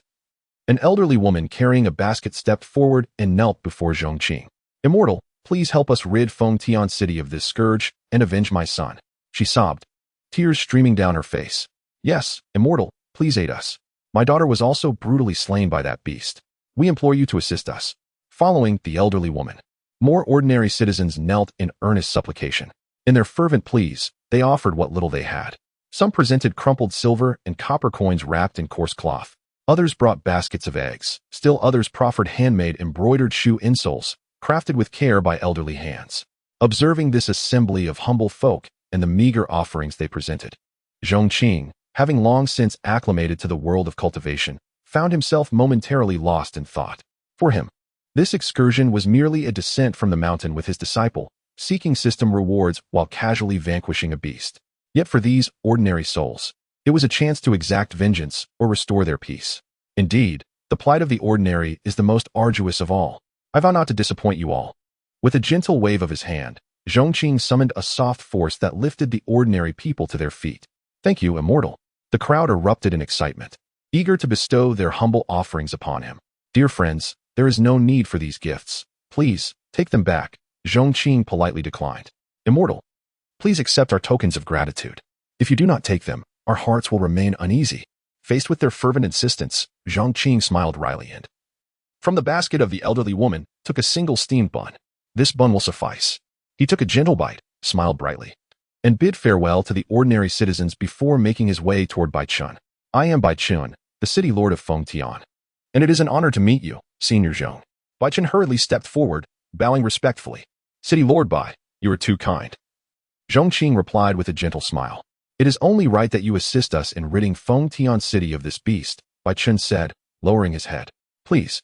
S2: an elderly woman carrying a basket stepped forward and knelt before Zhong Qing. Immortal, please help us rid Fengtian City of this scourge and avenge my son. She sobbed, tears streaming down her face. Yes, Immortal, please aid us. My daughter was also brutally slain by that beast. We implore you to assist us. Following the elderly woman, more ordinary citizens knelt in earnest supplication. In their fervent pleas, they offered what little they had. Some presented crumpled silver and copper coins wrapped in coarse cloth. Others brought baskets of eggs. Still others proffered handmade embroidered shoe insoles, crafted with care by elderly hands. Observing this assembly of humble folk and the meager offerings they presented, Zhong Qing, having long since acclimated to the world of cultivation, found himself momentarily lost in thought. For him, this excursion was merely a descent from the mountain with his disciple, seeking system rewards while casually vanquishing a beast. Yet for these ordinary souls, it was a chance to exact vengeance or restore their peace. Indeed, the plight of the ordinary is the most arduous of all. I vow not to disappoint you all. With a gentle wave of his hand, Zhong Qing summoned a soft force that lifted the ordinary people to their feet. Thank you, Immortal. The crowd erupted in excitement, eager to bestow their humble offerings upon him. Dear friends, there is no need for these gifts. Please, take them back, Zhong Qing politely declined. Immortal, please accept our tokens of gratitude. If you do not take them, our hearts will remain uneasy. Faced with their fervent insistence, Zhong Qing smiled wryly and, from the basket of the elderly woman, took a single steamed bun. This bun will suffice. He took a gentle bite, smiled brightly, and bid farewell to the ordinary citizens before making his way toward Bai Chen. I am Bai Chen, the city lord of Fengtian, and it is an honor to meet you, Senior Zhong. Bai Chen hurriedly stepped forward, bowing respectfully. City Lord Bai, you are too kind. Zhong Qing replied with a gentle smile. It is only right that you assist us in ridding Fengtian City of this beast, Bai Chen said, lowering his head. Please,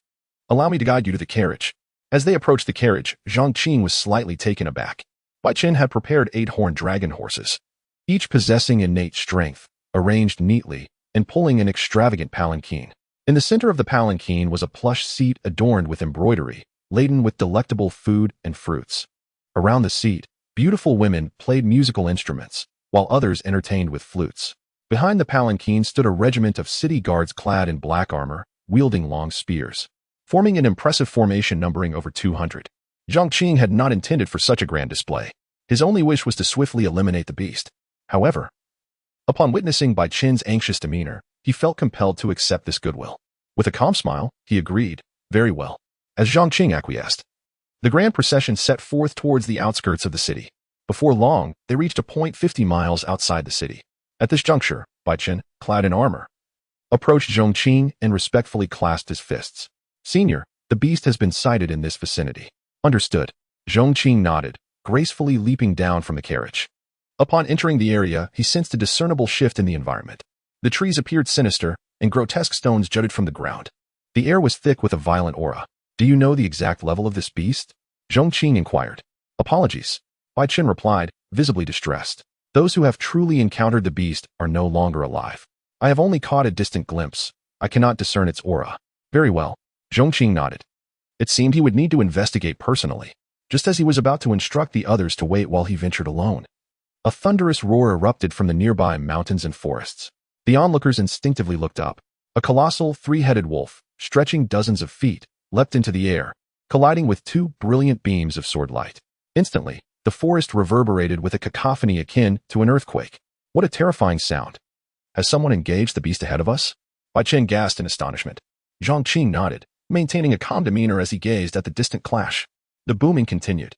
S2: allow me to guide you to the carriage. As they approached the carriage, Zhong Qing was slightly taken aback. Bai Chen had prepared 8-horned dragon horses, each possessing innate strength, arranged neatly, and pulling an extravagant palanquin. In the center of the palanquin was a plush seat adorned with embroidery, laden with delectable food and fruits. Around the seat, beautiful women played musical instruments, while others entertained with flutes. Behind the palanquin stood a regiment of city guards clad in black armor, wielding long spears, forming an impressive formation numbering over 200. Zhong Qing had not intended for such a grand display. His only wish was to swiftly eliminate the beast. However, upon witnessing Bai Qin's anxious demeanor, he felt compelled to accept this goodwill. With a calm smile, he agreed, "Very well," as Zhong Qing acquiesced. The grand procession set forth towards the outskirts of the city. Before long, they reached a point 50 miles outside the city. At this juncture, Bai Qin, clad in armor, approached Zhong Qing and respectfully clasped his fists. "Senior, the beast has been sighted in this vicinity." "Understood." Zhong Qing nodded, gracefully leaping down from the carriage. Upon entering the area, he sensed a discernible shift in the environment. The trees appeared sinister, and grotesque stones jutted from the ground. The air was thick with a violent aura. "Do you know the exact level of this beast?" Zhong Qing inquired. "Apologies," Bai Qin replied, visibly distressed. "Those who have truly encountered the beast are no longer alive. I have only caught a distant glimpse. I cannot discern its aura." "Very well." Zhong Qing nodded. It seemed he would need to investigate personally, just as he was about to instruct the others to wait while he ventured alone. A thunderous roar erupted from the nearby mountains and forests. The onlookers instinctively looked up. A colossal, three-headed wolf, stretching dozens of feet, leapt into the air, colliding with two brilliant beams of sword light. Instantly, the forest reverberated with a cacophony akin to an earthquake. What a terrifying sound. "Has someone engaged the beast ahead of us?" Bai Qin gasped in astonishment. Zhong Qing nodded, maintaining a calm demeanor as he gazed at the distant clash. The booming continued.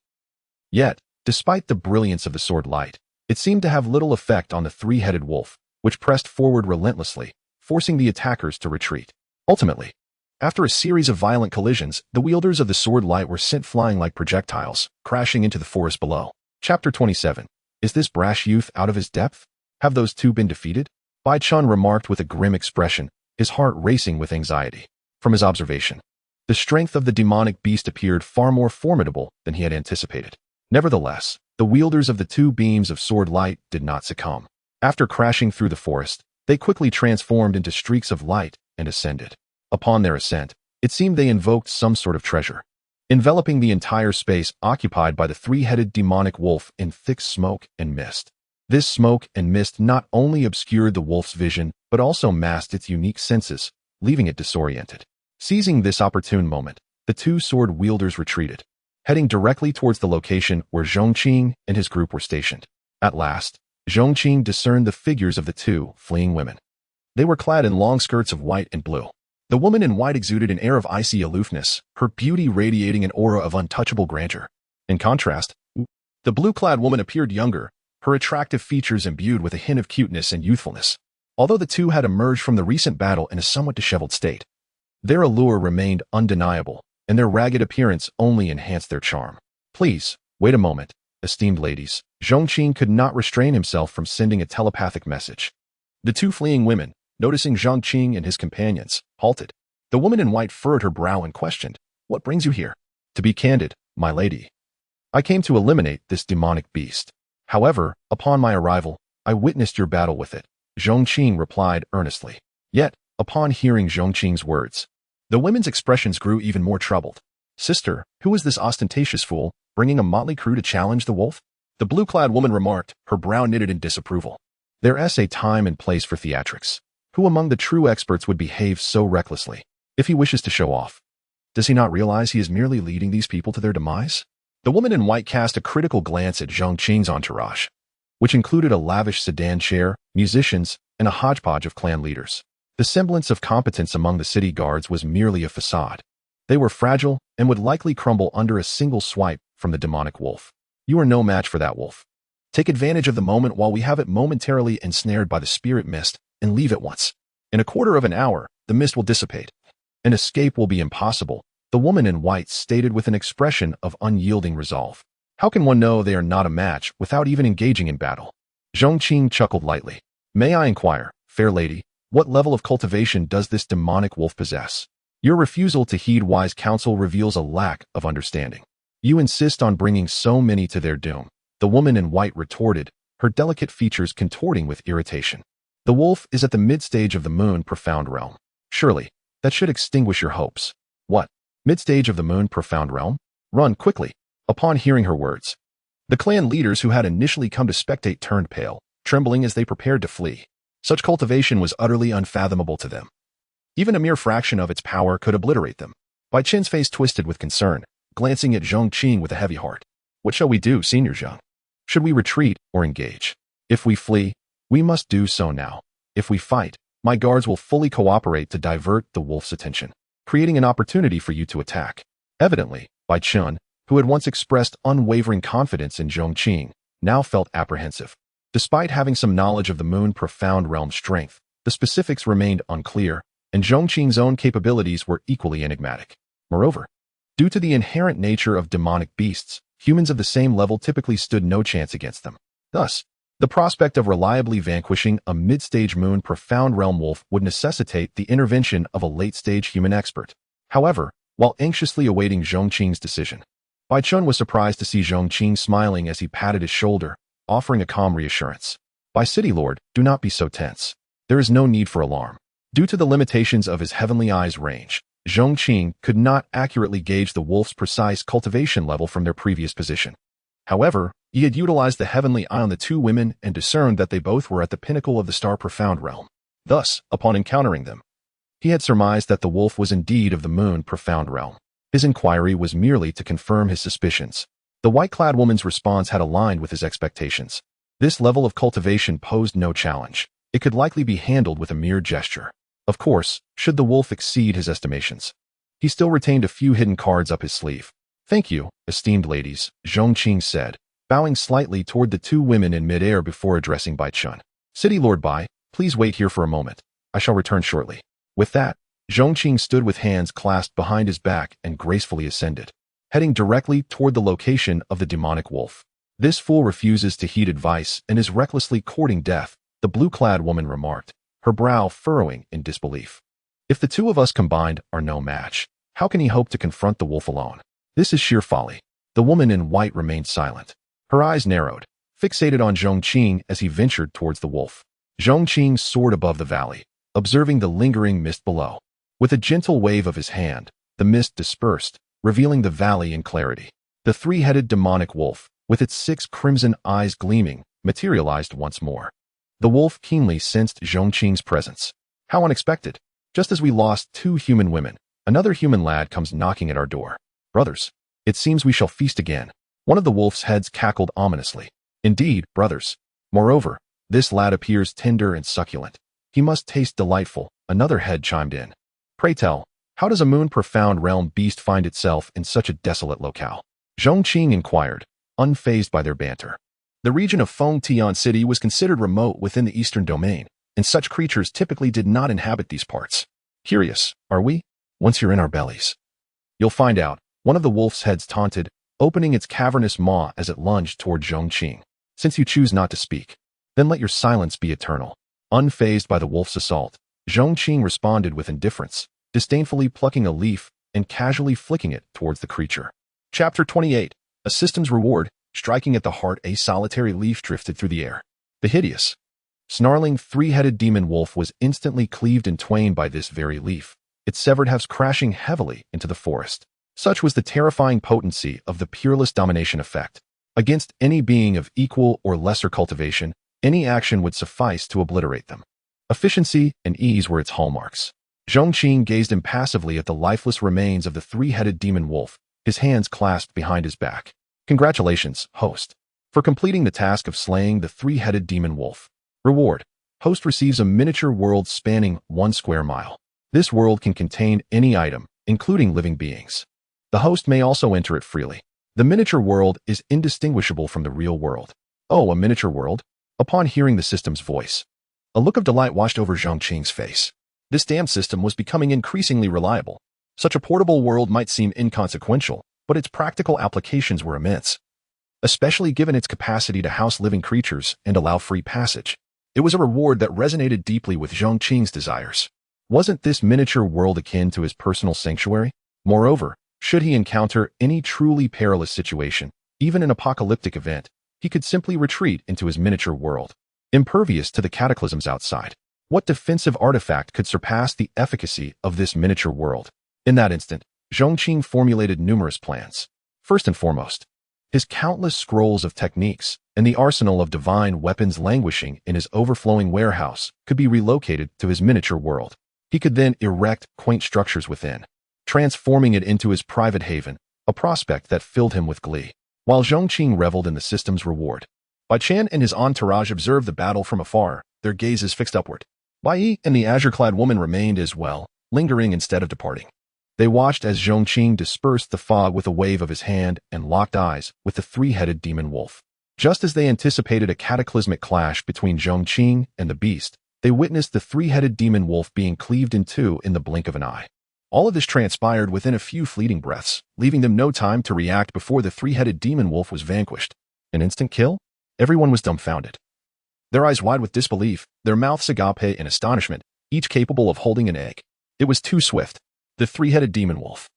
S2: Yet, despite the brilliance of the sword light, it seemed to have little effect on the three-headed wolf, which pressed forward relentlessly, forcing the attackers to retreat. Ultimately, after a series of violent collisions, the wielders of the sword light were sent flying like projectiles, crashing into the forest below. Chapter 27. Is this brash youth out of his depth? Have those two been defeated? Bai Chun remarked with a grim expression, his heart racing with anxiety. From his observation, the strength of the demonic beast appeared far more formidable than he had anticipated. Nevertheless, the wielders of the two beams of sword light did not succumb. After crashing through the forest, they quickly transformed into streaks of light and ascended. Upon their ascent, it seemed they invoked some sort of treasure, enveloping the entire space occupied by the three-headed demonic wolf in thick smoke and mist. This smoke and mist not only obscured the wolf's vision, but also masked its unique senses, leaving it disoriented. Seizing this opportune moment, the two sword wielders retreated, heading directly towards the location where Zhong Qing and his group were stationed. At last, Zhong Qing discerned the figures of the two fleeing women. They were clad in long skirts of white and blue. The woman in white exuded an air of icy aloofness, her beauty radiating an aura of untouchable grandeur. In contrast, the blue-clad woman appeared younger, her attractive features imbued with a hint of cuteness and youthfulness. Although the two had emerged from the recent battle in a somewhat disheveled state, their allure remained undeniable, and their ragged appearance only enhanced their charm. "Please, wait a moment, esteemed ladies." Zhong Qing could not restrain himself from sending a telepathic message. The two fleeing women, noticing Zhong Qing and his companions, halted. The woman in white furrowed her brow and questioned, "What brings you here?" "To be candid, my lady, I came to eliminate this demonic beast. However, upon my arrival, I witnessed your battle with it," Zhong Qing replied earnestly. Yet, upon hearing Zhong Qing's words, the women's expressions grew even more troubled. "Sister, who is this ostentatious fool, bringing a motley crew to challenge the wolf?" The blue-clad woman remarked, her brow knitted in disapproval. "There's a time and place for theatrics. Who among the true experts would behave so recklessly? If he wishes to show off, does he not realize he is merely leading these people to their demise?" The woman in white cast a critical glance at Zhong Qing's entourage, which included a lavish sedan chair, musicians, and a hodgepodge of clan leaders. The semblance of competence among the city guards was merely a facade. They were fragile and would likely crumble under a single swipe from the demonic wolf. "You are no match for that wolf. Take advantage of the moment while we have it momentarily ensnared by the spirit mist and leave at once. In a quarter of an hour, the mist will dissipate, and escape will be impossible," the woman in white stated with an expression of unyielding resolve. "How can one know they are not a match without even engaging in battle?" Zhong Qing chuckled lightly. "May I inquire, fair lady, what level of cultivation does this demonic wolf possess? Your refusal to heed wise counsel reveals a lack of understanding. You insist on bringing so many to their doom," the woman in white retorted, her delicate features contorting with irritation. "The wolf is at the mid-stage of the moon profound realm. Surely, That should extinguish your hopes. What? Mid-stage of the moon profound realm? Run quickly. Upon hearing her words, the clan leaders who had initially come to spectate turned pale, trembling as they prepared to flee. Such cultivation was utterly unfathomable to them. Even a mere fraction of its power could obliterate them. Bai Qin's face twisted with concern, glancing at Zhong Qing with a heavy heart. What shall we do, Senior Zhong? Should we retreat or engage? If we flee, we must do so now. If we fight, my guards will fully cooperate to divert the wolf's attention, creating an opportunity for you to attack. Evidently, Bai Qin, who had once expressed unwavering confidence in Zhong Qing, now felt apprehensive. Despite having some knowledge of the moon profound realm's strength, the specifics remained unclear, and Zhong Qing's own capabilities were equally enigmatic. Moreover, due to the inherent nature of demonic beasts, humans of the same level typically stood no chance against them. Thus, the prospect of reliably vanquishing a mid-stage moon profound realm wolf would necessitate the intervention of a late-stage human expert. However, while anxiously awaiting Zhong Qing's decision, Bai Qin was surprised to see Zhong Qing smiling as he patted his shoulder, offering a calm reassurance. By City Lord, do not be so tense. There is no need for alarm. Due to the limitations of his heavenly eye's range, Zhong Qing could not accurately gauge the wolf's precise cultivation level from their previous position. However, he had utilized the heavenly eye on the two women and discerned that they both were at the pinnacle of the star profound realm. Thus, upon encountering them, he had surmised that the wolf was indeed of the moon profound realm. His inquiry was merely to confirm his suspicions. The white-clad woman's response had aligned with his expectations. This level of cultivation posed no challenge. It could likely be handled with a mere gesture. Of course, should the wolf exceed his estimations. He still retained a few hidden cards up his sleeve. Thank you, esteemed ladies, Zhong Qing said, bowing slightly toward the two women in midair before addressing Bai Qin. City Lord Bai, please wait here for a moment. I shall return shortly. With that, Zhong Qing stood with hands clasped behind his back and gracefully ascended, heading directly toward the location of the demonic wolf. This fool refuses to heed advice and is recklessly courting death, the blue-clad woman remarked, her brow furrowing in disbelief. If the two of us combined are no match, how can he hope to confront the wolf alone? This is sheer folly. The woman in white remained silent. Her eyes narrowed, fixated on Zhong Qing as he ventured towards the wolf. Zhong Qing soared above the valley, observing the lingering mist below. With a gentle wave of his hand, the mist dispersed, revealing the valley in clarity. The three-headed demonic wolf, with its 6 crimson eyes gleaming, materialized once more. The wolf keenly sensed Zhong Qing's presence. How unexpected. Just as we lost 2 human women, another human lad comes knocking at our door. Brothers, it seems we shall feast again. One of the wolf's heads cackled ominously. Indeed, brothers. Moreover, this lad appears tender and succulent. He must taste delightful, another head chimed in. Pray tell, how does a moon profound realm beast find itself in such a desolate locale? Zhong Qing inquired, unfazed by their banter. The region of Fengtian City was considered remote within the eastern domain, and such creatures typically did not inhabit these parts. Curious, are we? Once you're in our bellies, you'll find out, one of the wolf's heads taunted, opening its cavernous maw as it lunged toward Zhong Qing. Since you choose not to speak, then let your silence be eternal. Unfazed by the wolf's assault, Zhong Qing responded with indifference, disdainfully plucking a leaf and casually flicking it towards the creature. Chapter 28. A System's Reward. Striking at the heart, a solitary leaf drifted through the air. The hideous, snarling 3-headed demon wolf was instantly cleaved in twain by this very leaf, its severed halves crashing heavily into the forest. Such was the terrifying potency of the Peerless Domination effect. Against any being of equal or lesser cultivation, any action would suffice to obliterate them. Efficiency and ease were its hallmarks. Zhong Qing gazed impassively at the lifeless remains of the 3-headed demon wolf, his hands clasped behind his back. Congratulations, host, for completing the task of slaying the 3-headed demon wolf. Reward. Host receives a miniature world spanning 1 square mile. This world can contain any item, including living beings. The host may also enter it freely. The miniature world is indistinguishable from the real world. Oh, a miniature world? Upon hearing the system's voice, a look of delight washed over Zhong Qing's face. This damn system was becoming increasingly reliable. Such a portable world might seem inconsequential, but its practical applications were immense, especially given its capacity to house living creatures and allow free passage. It was a reward that resonated deeply with Zhong Qing's desires. Wasn't this miniature world akin to his personal sanctuary? Moreover, should he encounter any truly perilous situation, even an apocalyptic event, he could simply retreat into his miniature world, impervious to the cataclysms outside. What defensive artifact could surpass the efficacy of this miniature world? In that instant, Zhong Qing formulated numerous plans. First and foremost, his countless scrolls of techniques and the arsenal of divine weapons languishing in his overflowing warehouse could be relocated to his miniature world. He could then erect quaint structures within, transforming it into his private haven, a prospect that filled him with glee. While Zhong Qing reveled in the system's reward, Bai Qian and his entourage observed the battle from afar, their gazes fixed upward. Bai Yi and the azure-clad woman remained as well, lingering instead of departing. They watched as Zhong Qing dispersed the fog with a wave of his hand and locked eyes with the three-headed demon wolf. Just as they anticipated a cataclysmic clash between Zhong Qing and the beast, they witnessed the three-headed demon wolf being cleaved in two in the blink of an eye. All of this transpired within a few fleeting breaths, leaving them no time to react before the three-headed demon wolf was vanquished. An instant kill? Everyone was dumbfounded. Their eyes wide with disbelief, their mouths agape in astonishment, each capable of holding an egg. It was too swift. The three-headed demon wolf,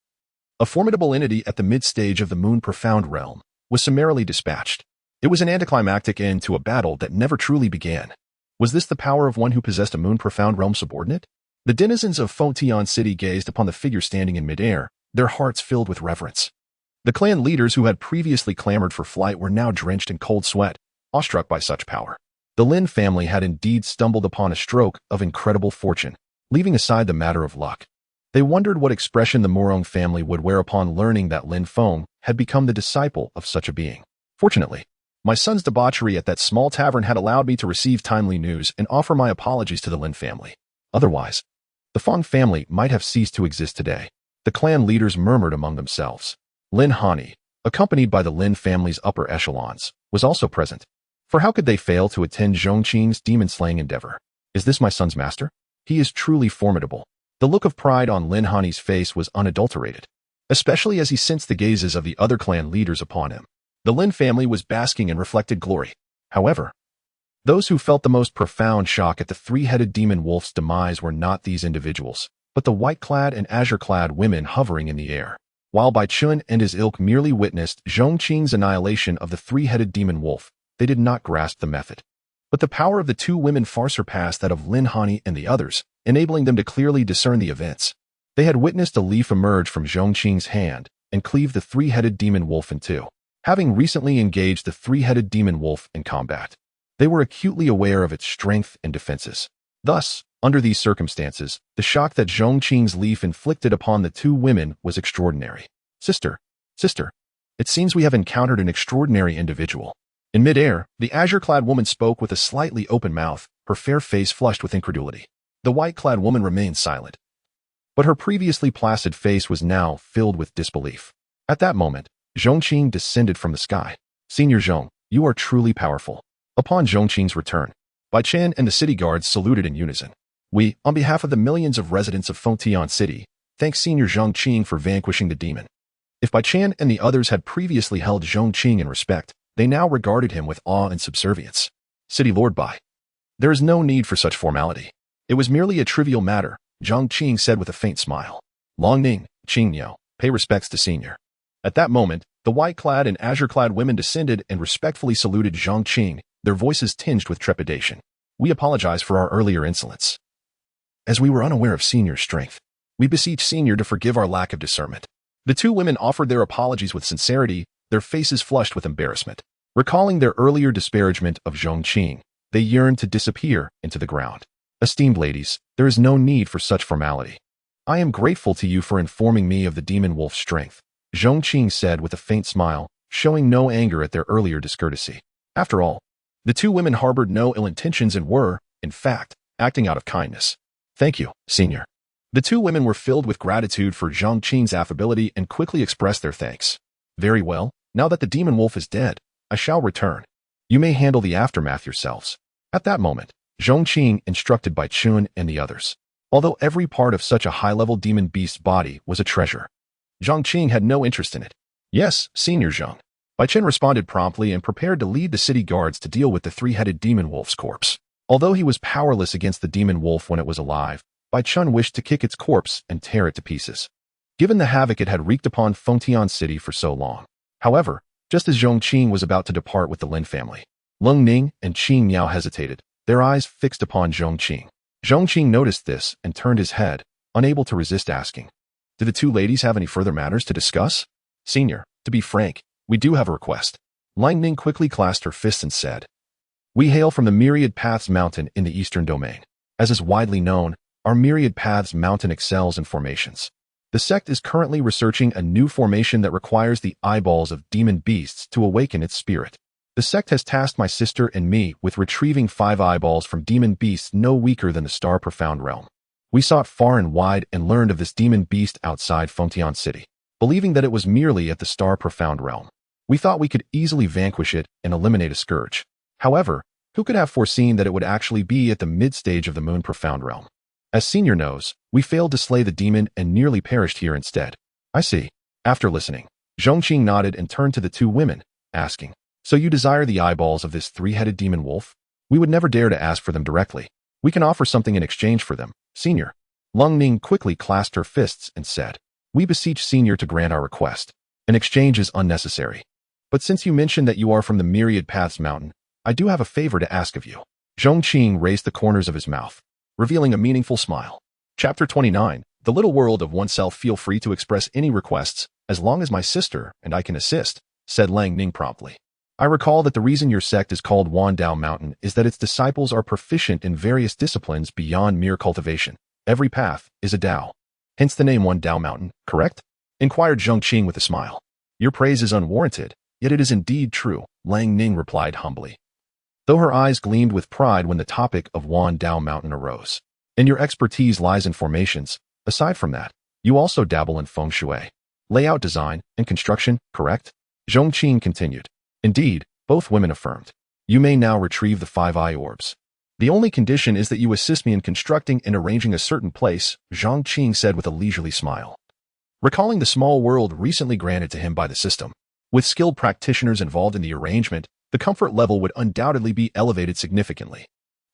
S2: a formidable entity at the mid-stage of the moon-profound realm, was summarily dispatched. It was an anticlimactic end to a battle that never truly began. Was this the power of one who possessed a moon-profound realm subordinate? The denizens of Pingjiang City gazed upon the figure standing in midair, their hearts filled with reverence. The clan leaders who had previously clamored for flight were now drenched in cold sweat, awestruck by such power. The Lin family had indeed stumbled upon a stroke of incredible fortune, leaving aside the matter of luck. They wondered what expression the Morong family would wear upon learning that Lin Feng had become the disciple of such a being. Fortunately, my son's debauchery at that small tavern had allowed me to receive timely news and offer my apologies to the Lin family. Otherwise, the Feng family might have ceased to exist today. The clan leaders murmured among themselves. Lin Hani, accompanied by the Lin family's upper echelons, was also present. For how could they fail to attend Zhong Qing's demon-slaying endeavor? Is this my son's master? He is truly formidable. The look of pride on Lin Hani's face was unadulterated, especially as he sensed the gazes of the other clan leaders upon him. The Lin family was basking in reflected glory. However, those who felt the most profound shock at the three-headed demon wolf's demise were not these individuals, but the white-clad and azure-clad women hovering in the air. While Bai Chun and his ilk merely witnessed Zhong Qing's annihilation of the three-headed demon wolf, they did not grasp the method. But the power of the two women far surpassed that of Lin Hani and the others, enabling them to clearly discern the events. They had witnessed a leaf emerge from Zhong Qing's hand and cleave the three-headed demon wolf in two. Having recently engaged the three-headed demon wolf in combat, they were acutely aware of its strength and defenses. Thus, under these circumstances, the shock that Zhong Qing's leaf inflicted upon the two women was extraordinary. Sister, it seems we have encountered an extraordinary individual. In midair, the azure-clad woman spoke with a slightly open mouth, her fair face flushed with incredulity. The white-clad woman remained silent, but her previously placid face was now filled with disbelief. At that moment, Zhong Qing descended from the sky. Senior Zhong, you are truly powerful. Upon Zhong Qing's return, Bai Qian and the city guards saluted in unison. We, on behalf of the millions of residents of Pingjiang City, thank Senior Zhong Qing for vanquishing the demon. If Bai Qian and the others had previously held Zhong Qing in respect, they now regarded him with awe and subservience. City Lord Bai. There is no need for such formality. It was merely a trivial matter, Zhong Qing said with a faint smile. Long Ning, Qing Niao, pay respects to Senior. At that moment, the white-clad and azure-clad women descended and respectfully saluted Zhong Qing, their voices tinged with trepidation. We apologize for our earlier insolence. As we were unaware of Senior's strength, we beseech Senior to forgive our lack of discernment. The two women offered their apologies with sincerity, their faces flushed with embarrassment. Recalling their earlier disparagement of Zhong Qing, they yearned to disappear into the ground. Esteemed ladies, there is no need for such formality. I am grateful to you for informing me of the demon wolf's strength, Zhong Qing said with a faint smile, showing no anger at their earlier discourtesy. After all, the two women harbored no ill intentions and were, in fact, acting out of kindness. Thank you, Senior. The two women were filled with gratitude for Zhong Qing's affability and quickly expressed their thanks. Very well, now that the demon wolf is dead, I shall return. You may handle the aftermath yourselves. At that moment, Zhong Qing instructed Bai Chun and the others. Although every part of such a high-level demon beast's body was a treasure, Zhong Qing had no interest in it. Yes, Senior Zhong. Bai Chen responded promptly and prepared to lead the city guards to deal with the three-headed demon wolf's corpse. Although he was powerless against the demon wolf when it was alive, Bai Chun wished to kick its corpse and tear it to pieces, given the havoc it had wreaked upon Pingjiang City for so long. However, just as Zhong Qing was about to depart with the Lin family, Lung Ning and Qing Miao hesitated, their eyes fixed upon Zhong Qing. Zhong Qing noticed this and turned his head, unable to resist asking, "Do the two ladies have any further matters to discuss?" "Senior, to be frank, we do have a request." Lang Ning quickly clasped her fists and said, "We hail from the Myriad Paths Mountain in the Eastern Domain. As is widely known, our Myriad Paths Mountain excels in formations. The sect is currently researching a new formation that requires the eyeballs of demon beasts to awaken its spirit. The sect has tasked my sister and me with retrieving 5 eyeballs from demon beasts no weaker than the Star Profound realm. We sought far and wide and learned of this demon beast outside Pingjiang City, believing that it was merely at the Star Profound realm. We thought we could easily vanquish it and eliminate a scourge. However, who could have foreseen that it would actually be at the mid-stage of the Moon Profound realm? As Senior knows, we failed to slay the demon and nearly perished here instead." "I see." After listening, Zhong Qing nodded and turned to the two women, asking, "So you desire the eyeballs of this 3-headed demon wolf? We would never dare to ask for them directly. We can offer something in exchange for them, Senior." Lang Ning quickly clasped her fists and said, "We beseech Senior to grant our request. An exchange is unnecessary. But since you mentioned that you are from the Myriad Paths Mountain, I do have a favor to ask of you." Zhong Qing raised the corners of his mouth, revealing a meaningful smile. Chapter 29, The Little World of Oneself. "Feel free to express any requests, as long as my sister and I can assist," said Lang Ning promptly. "I recall that the reason your sect is called Wandao Mountain is that its disciples are proficient in various disciplines beyond mere cultivation. Every path is a Dao. Hence the name Wandao Mountain, correct?" inquired Zhong Qing with a smile. "Your praise is unwarranted, yet it is indeed true," Lang Ning replied humbly, though her eyes gleamed with pride when the topic of Wandao Mountain arose. "And your expertise lies in formations. Aside from that, you also dabble in feng shui, layout design, and construction, correct?" Zhong Qing continued. "Indeed," both women affirmed. "You may now retrieve the 5 eye orbs. The only condition is that you assist me in constructing and arranging a certain place," Zhong Qing said with a leisurely smile, recalling the small world recently granted to him by the system. With skilled practitioners involved in the arrangement, the comfort level would undoubtedly be elevated significantly.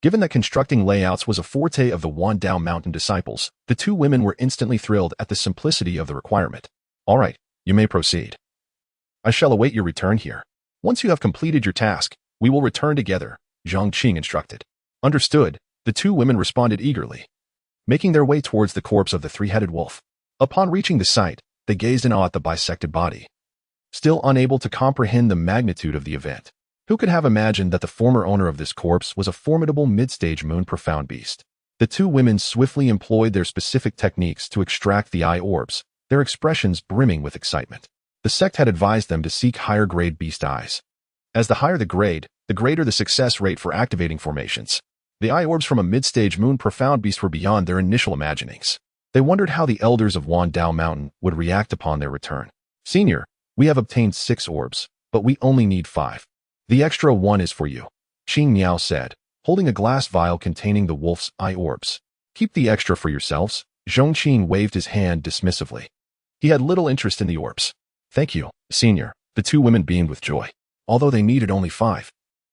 S2: Given that constructing layouts was a forte of the Wandao Mountain disciples, the two women were instantly thrilled at the simplicity of the requirement. "All right, you may proceed. I shall await your return here. Once you have completed your task, we will return together," Zhong Qing instructed. "Understood," the two women responded eagerly, making their way towards the corpse of the 3-headed wolf. Upon reaching the site, they gazed in awe at the bisected body, still unable to comprehend the magnitude of the event. Who could have imagined that the former owner of this corpse was a formidable mid-stage Moon Profound beast? The two women swiftly employed their specific techniques to extract the eye orbs, their expressions brimming with excitement. The sect had advised them to seek higher-grade beast eyes. As the higher the grade, the greater the success rate for activating formations. The eye orbs from a mid-stage Moon Profound beast were beyond their initial imaginings. They wondered how the elders of Wandao Mountain would react upon their return. "Senior, we have obtained 6 orbs, but we only need 5. The extra 1 is for you," Qing Niao said, holding a glass vial containing the wolf's eye orbs. "Keep the extra for yourselves." Zhong Qing waved his hand dismissively. He had little interest in the orbs. "Thank you, Senior." The two women beamed with joy. Although they needed only 5,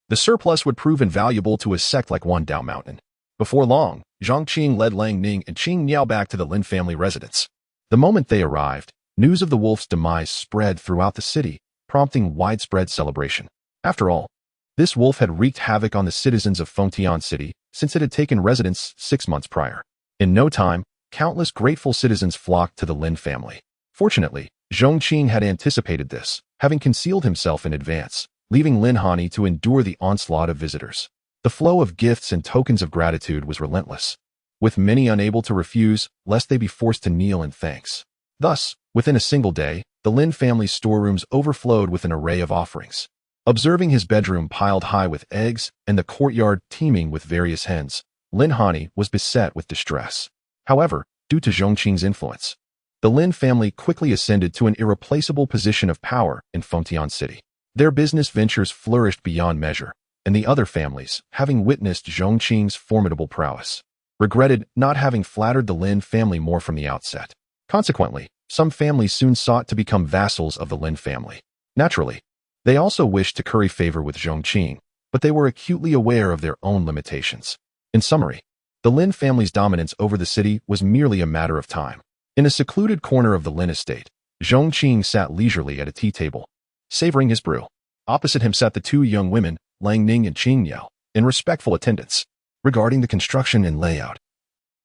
S2: the surplus would prove invaluable to a sect like Wandao Mountain. Before long, Zhong Qing led Lang Ning and Qing Niao back to the Lin family residence. The moment they arrived, news of the wolf's demise spread throughout the city, prompting widespread celebration. After all, this wolf had wreaked havoc on the citizens of Pingjiang City since it had taken residence 6 months prior. In no time, countless grateful citizens flocked to the Lin family. Fortunately, Zhong Qing had anticipated this, having concealed himself in advance, leaving Lin Hani to endure the onslaught of visitors. The flow of gifts and tokens of gratitude was relentless, with many unable to refuse lest they be forced to kneel in thanks. Thus, within a single day, the Lin family's storerooms overflowed with an array of offerings. Observing his bedroom piled high with eggs and the courtyard teeming with various hens, Lin Hani was beset with distress. However, due to Zhong Qing's influence, the Lin family quickly ascended to an irreplaceable position of power in Pingjiang City. Their business ventures flourished beyond measure, and the other families, having witnessed Zhong Qing's formidable prowess, regretted not having flattered the Lin family more from the outset. Consequently, some families soon sought to become vassals of the Lin family. Naturally, they also wished to curry favor with Zhong Qing, but they were acutely aware of their own limitations. In summary, the Lin family's dominance over the city was merely a matter of time. In a secluded corner of the Lin estate, Zhong Qing sat leisurely at a tea table, savoring his brew. Opposite him sat the two young women, Lang Ning and Qing Niao, in respectful attendance. Regarding the construction and layout,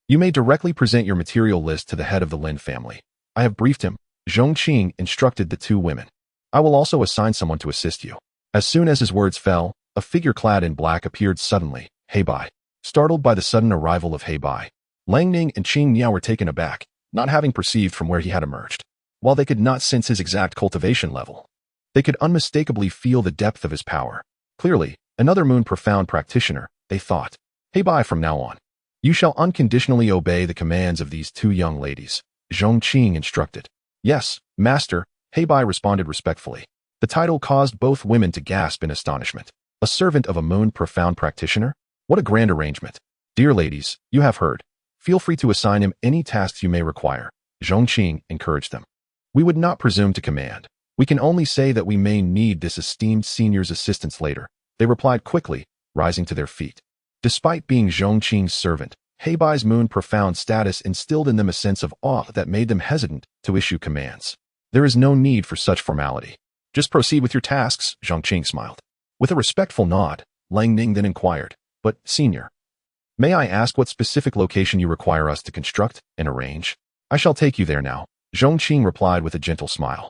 S2: You may directly present your material list to the head of the Lin family. I have briefed him. Zhong Qing instructed the two women. I will also assign someone to assist you. As soon as his words fell, a figure clad in black appeared suddenly. Heibai. Startled by the sudden arrival of Heibai, Lang Ning and Qing Niao were taken aback, not having perceived from where he had emerged. While they could not sense his exact cultivation level, they could unmistakably feel the depth of his power. Clearly, another moon profound practitioner, they thought. Heibai, from now on, you shall unconditionally obey the commands of these two young ladies, Zhong Qing instructed. Yes, master, Heibai responded respectfully. The title caused both women to gasp in astonishment. A servant of a moon profound practitioner? What a grand arrangement. Dear ladies, you have heard. Feel free to assign him any tasks you may require, Zhong Qing encouraged them. We would not presume to command. We can only say that we may need this esteemed senior's assistance later, they replied quickly, rising to their feet. Despite being Zhong Qing's servant, Heibai's moon profound status instilled in them a sense of awe that made them hesitant to issue commands. There is no need for such formality. Just proceed with your tasks, Zhong Qing smiled. With a respectful nod, Lang Ning then inquired, but, senior, may I ask what specific location you require us to construct and arrange? I shall take you there now, Zhong Qing replied with a gentle smile.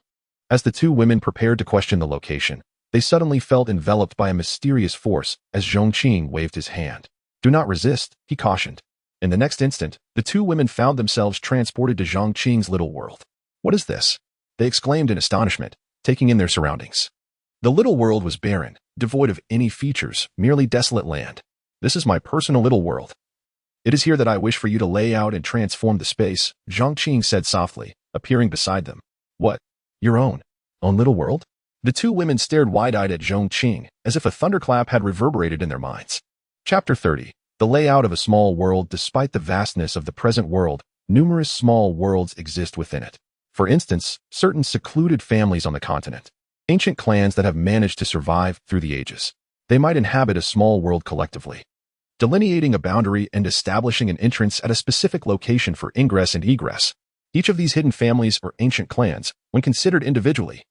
S2: As the two women prepared to question the location, they suddenly felt enveloped by a mysterious force as Zhong Qing waved his hand. Do not resist, he cautioned. In the next instant, the two women found themselves transported to Zhong Qing's little world. What is this? They exclaimed in astonishment, taking in their surroundings. The little world was barren, devoid of any features, merely desolate land. This is my personal little world. It is here that I wish for you to lay out and transform the space, Zhong Qing said softly, appearing beside them. What? Your own little world? The two women stared wide-eyed at Zhong Qing, as if a thunderclap had reverberated in their minds. Chapter 30. The layout of a small world. Despite the vastness of the present world, numerous small worlds exist within it. For instance, certain secluded families on the continent. Ancient clans that have managed to survive through the ages. They might inhabit a small world collectively, delineating a boundary and establishing an entrance at a specific location for ingress and egress. Each of these hidden families or ancient clans, when considered individually,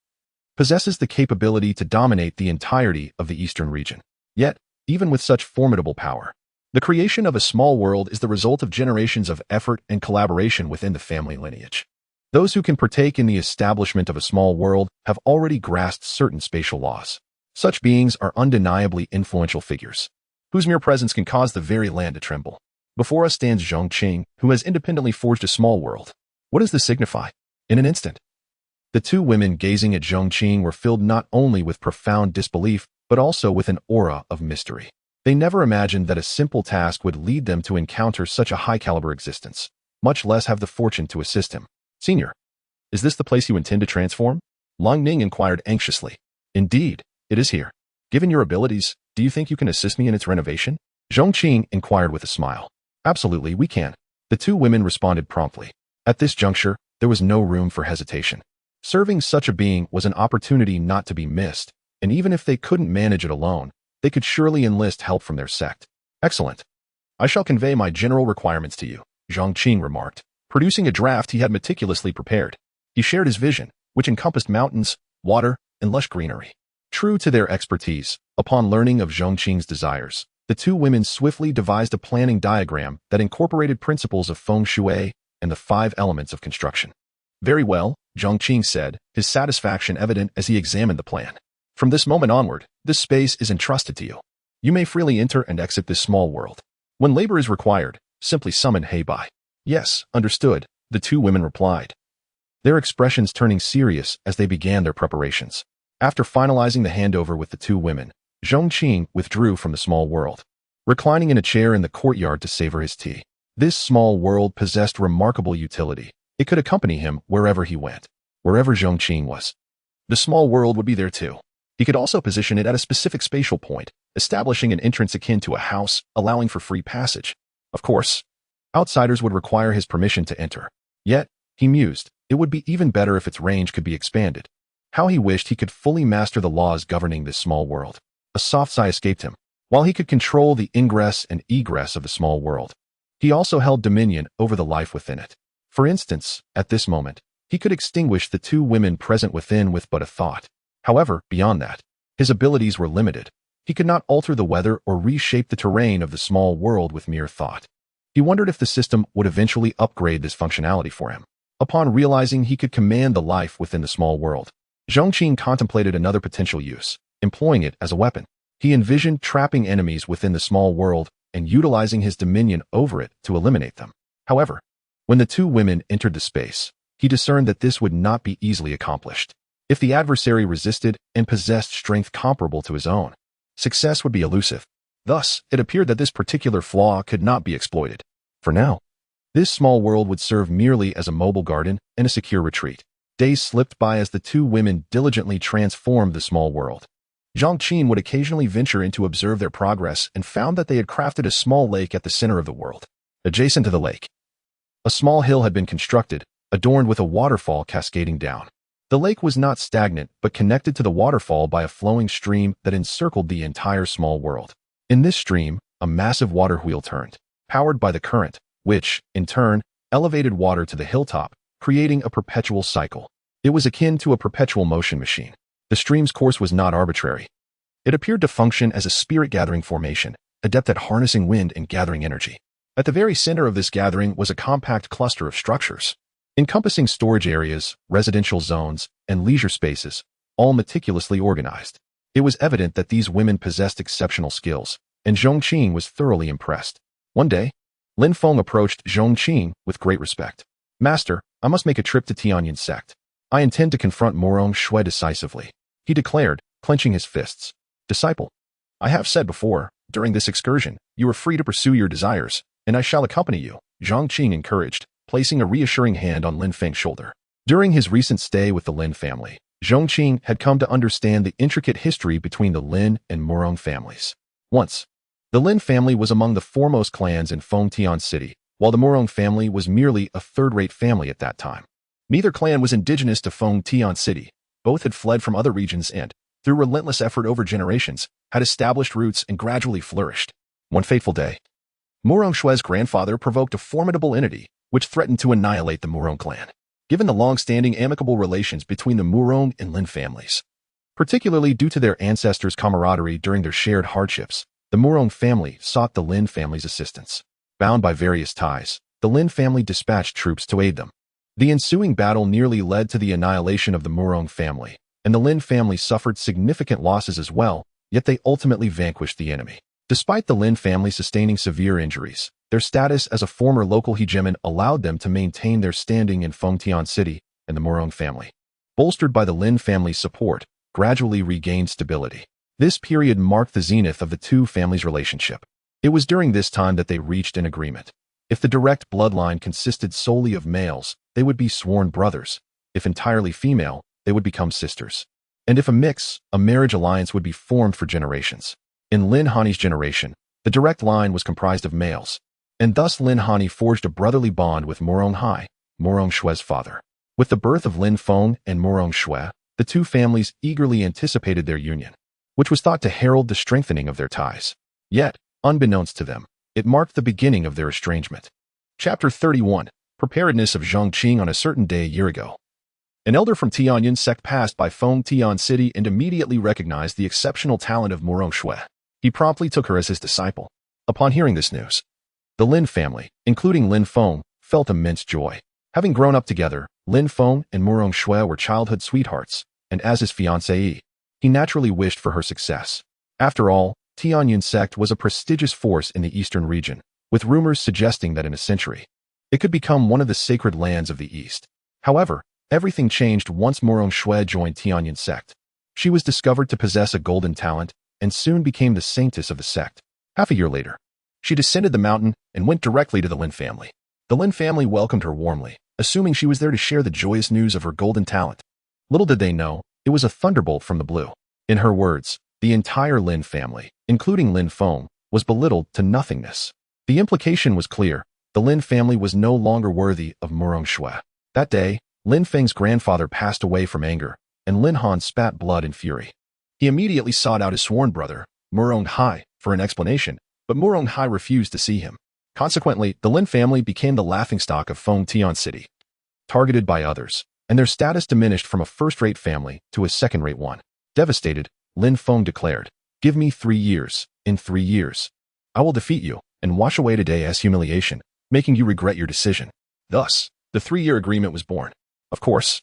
S2: possesses the capability to dominate the entirety of the eastern region. Yet, even with such formidable power, the creation of a small world is the result of generations of effort and collaboration within the family lineage. Those who can partake in the establishment of a small world have already grasped certain spatial laws. Such beings are undeniably influential figures, whose mere presence can cause the very land to tremble. Before us stands Zhong Qing, who has independently forged a small world. What does this signify? In an instant, the two women gazing at Zhong Qing were filled not only with profound disbelief, but also with an aura of mystery. They never imagined that a simple task would lead them to encounter such a high-caliber existence, much less have the fortune to assist him. Senior, is this the place you intend to transform? Lang Ning inquired anxiously. Indeed, it is here. Given your abilities, do you think you can assist me in its renovation? Zhong Qing inquired with a smile. Absolutely, we can. The two women responded promptly. At this juncture, there was no room for hesitation. Serving such a being was an opportunity not to be missed, and even if they couldn't manage it alone, they could surely enlist help from their sect. Excellent. I shall convey my general requirements to you, Zhong Qing remarked, producing a draft he had meticulously prepared. He shared his vision, which encompassed mountains, water, and lush greenery. True to their expertise, upon learning of Zhong Qing's desires, the two women swiftly devised a planning diagram that incorporated principles of feng shui and the 5 elements of construction. Very well, Zhong Qing said, his satisfaction evident as he examined the plan. From this moment onward, this space is entrusted to you. You may freely enter and exit this small world. When labor is required, simply summon Heibai. Yes, understood, the two women replied, their expressions turning serious as they began their preparations. After finalizing the handover with the two women, Zhong Qing withdrew from the small world, reclining in a chair in the courtyard to savor his tea. This small world possessed remarkable utility. It could accompany him wherever he went. Wherever Zhong Qing was, the small world would be there too. He could also position it at a specific spatial point, establishing an entrance akin to a house, allowing for free passage. Of course, outsiders would require his permission to enter. Yet, he mused, it would be even better if its range could be expanded. How he wished he could fully master the laws governing this small world. A soft sigh escaped him. While he could control the ingress and egress of the small world, he also held dominion over the life within it. For instance, at this moment, he could extinguish the two women present within with but a thought. However, beyond that, his abilities were limited. He could not alter the weather or reshape the terrain of the small world with mere thought. He wondered if the system would eventually upgrade this functionality for him. Upon realizing he could command the life within the small world, Zhong Qing contemplated another potential use, employing it as a weapon. He envisioned trapping enemies within the small world and utilizing his dominion over it to eliminate them. However, when the two women entered the space, he discerned that this would not be easily accomplished. If the adversary resisted and possessed strength comparable to his own, success would be elusive. Thus, it appeared that this particular flaw could not be exploited. For now, this small world would serve merely as a mobile garden and a secure retreat. Days slipped by as the two women diligently transformed the small world. Zhong Qing would occasionally venture in to observe their progress and found that they had crafted a small lake at the center of the world. Adjacent to the lake, a small hill had been constructed, adorned with a waterfall cascading down. The lake was not stagnant, but connected to the waterfall by a flowing stream that encircled the entire small world. In this stream, a massive water wheel turned, powered by the current, which, in turn, elevated water to the hilltop, creating a perpetual cycle. It was akin to a perpetual motion machine. The stream's course was not arbitrary. It appeared to function as a spirit-gathering formation, adept at harnessing wind and gathering energy. At the very center of this gathering was a compact cluster of structures, encompassing storage areas, residential zones, and leisure spaces, all meticulously organized. It was evident that these women possessed exceptional skills, and Zhong Qing was thoroughly impressed. One day, Lin Feng approached Zhong Qing with great respect. "Master, I must make a trip to Pingjiang Sect. I intend to confront Murong Shui decisively," he declared, clenching his fists. "Disciple, I have said before, during this excursion, you are free to pursue your desires, and I shall accompany you," Zhong Qing encouraged, placing a reassuring hand on Lin Feng's shoulder. During his recent stay with the Lin family, Zhong Qing had come to understand the intricate history between the Lin and Murong families. Once, the Lin family was among the foremost clans in Fengtian City, while the Murong family was merely a third-rate family at that time. Neither clan was indigenous to Fengtian City. Both had fled from other regions and, through relentless effort over generations, had established roots and gradually flourished. One fateful day, Murong Shui's grandfather provoked a formidable entity, which threatened to annihilate the Murong clan. Given the long-standing amicable relations between the Murong and Lin families, particularly due to their ancestors' camaraderie during their shared hardships, the Murong family sought the Lin family's assistance. Bound by various ties, the Lin family dispatched troops to aid them. The ensuing battle nearly led to the annihilation of the Murong family, and the Lin family suffered significant losses as well, yet they ultimately vanquished the enemy. Despite the Lin family sustaining severe injuries, their status as a former local hegemon allowed them to maintain their standing in Fengtian City, and the Murong family, bolstered by the Lin family's support, gradually regained stability. This period marked the zenith of the two families' relationship. It was during this time that they reached an agreement. If the direct bloodline consisted solely of males, they would be sworn brothers. If entirely female, they would become sisters. And if a mix, a marriage alliance would be formed for generations. In Lin Hani's generation, the direct line was comprised of males, and thus Lin Hani forged a brotherly bond with Murong Hai, Murong Shui's father. With the birth of Lin Feng and Murong Shui, the two families eagerly anticipated their union, which was thought to herald the strengthening of their ties. Yet, unbeknownst to them, it marked the beginning of their estrangement. Chapter 31. Preparedness of Zhong Qing on a certain day a year ago. An elder from Pingjiang Sect passed by Fengtian City and immediately recognized the exceptional talent of Murong Shui. He promptly took her as his disciple. Upon hearing this news, the Lin family, including Lin Feng, felt immense joy. Having grown up together, Lin Feng and Murong Shui were childhood sweethearts, and as his fiancée, he naturally wished for her success. After all, Pingjiang Sect was a prestigious force in the eastern region, with rumors suggesting that in a century, it could become one of the sacred lands of the East. However, everything changed once Murong Shui joined Pingjiang Sect. She was discovered to possess a golden talent, and soon became the saintess of the sect. Half a year later, she descended the mountain and went directly to the Lin family. The Lin family welcomed her warmly, assuming she was there to share the joyous news of her golden talent. Little did they know, it was a thunderbolt from the blue. In her words, the entire Lin family, including Lin Feng, was belittled to nothingness. The implication was clear. The Lin family was no longer worthy of Murong Shui. That day, Lin Feng's grandfather passed away from anger, and Lin Han spat blood in fury. He immediately sought out his sworn brother, Murong Hai, for an explanation, but Murong Hai refused to see him. Consequently, the Lin family became the laughingstock of Fengtian City, targeted by others, and their status diminished from a first-rate family to a second-rate one. Devastated, Lin Feng declared, "Give me 3 years. In 3 years, I will defeat you, and wash away today as humiliation, making you regret your decision. Thus, the 3-year agreement was born. Of course,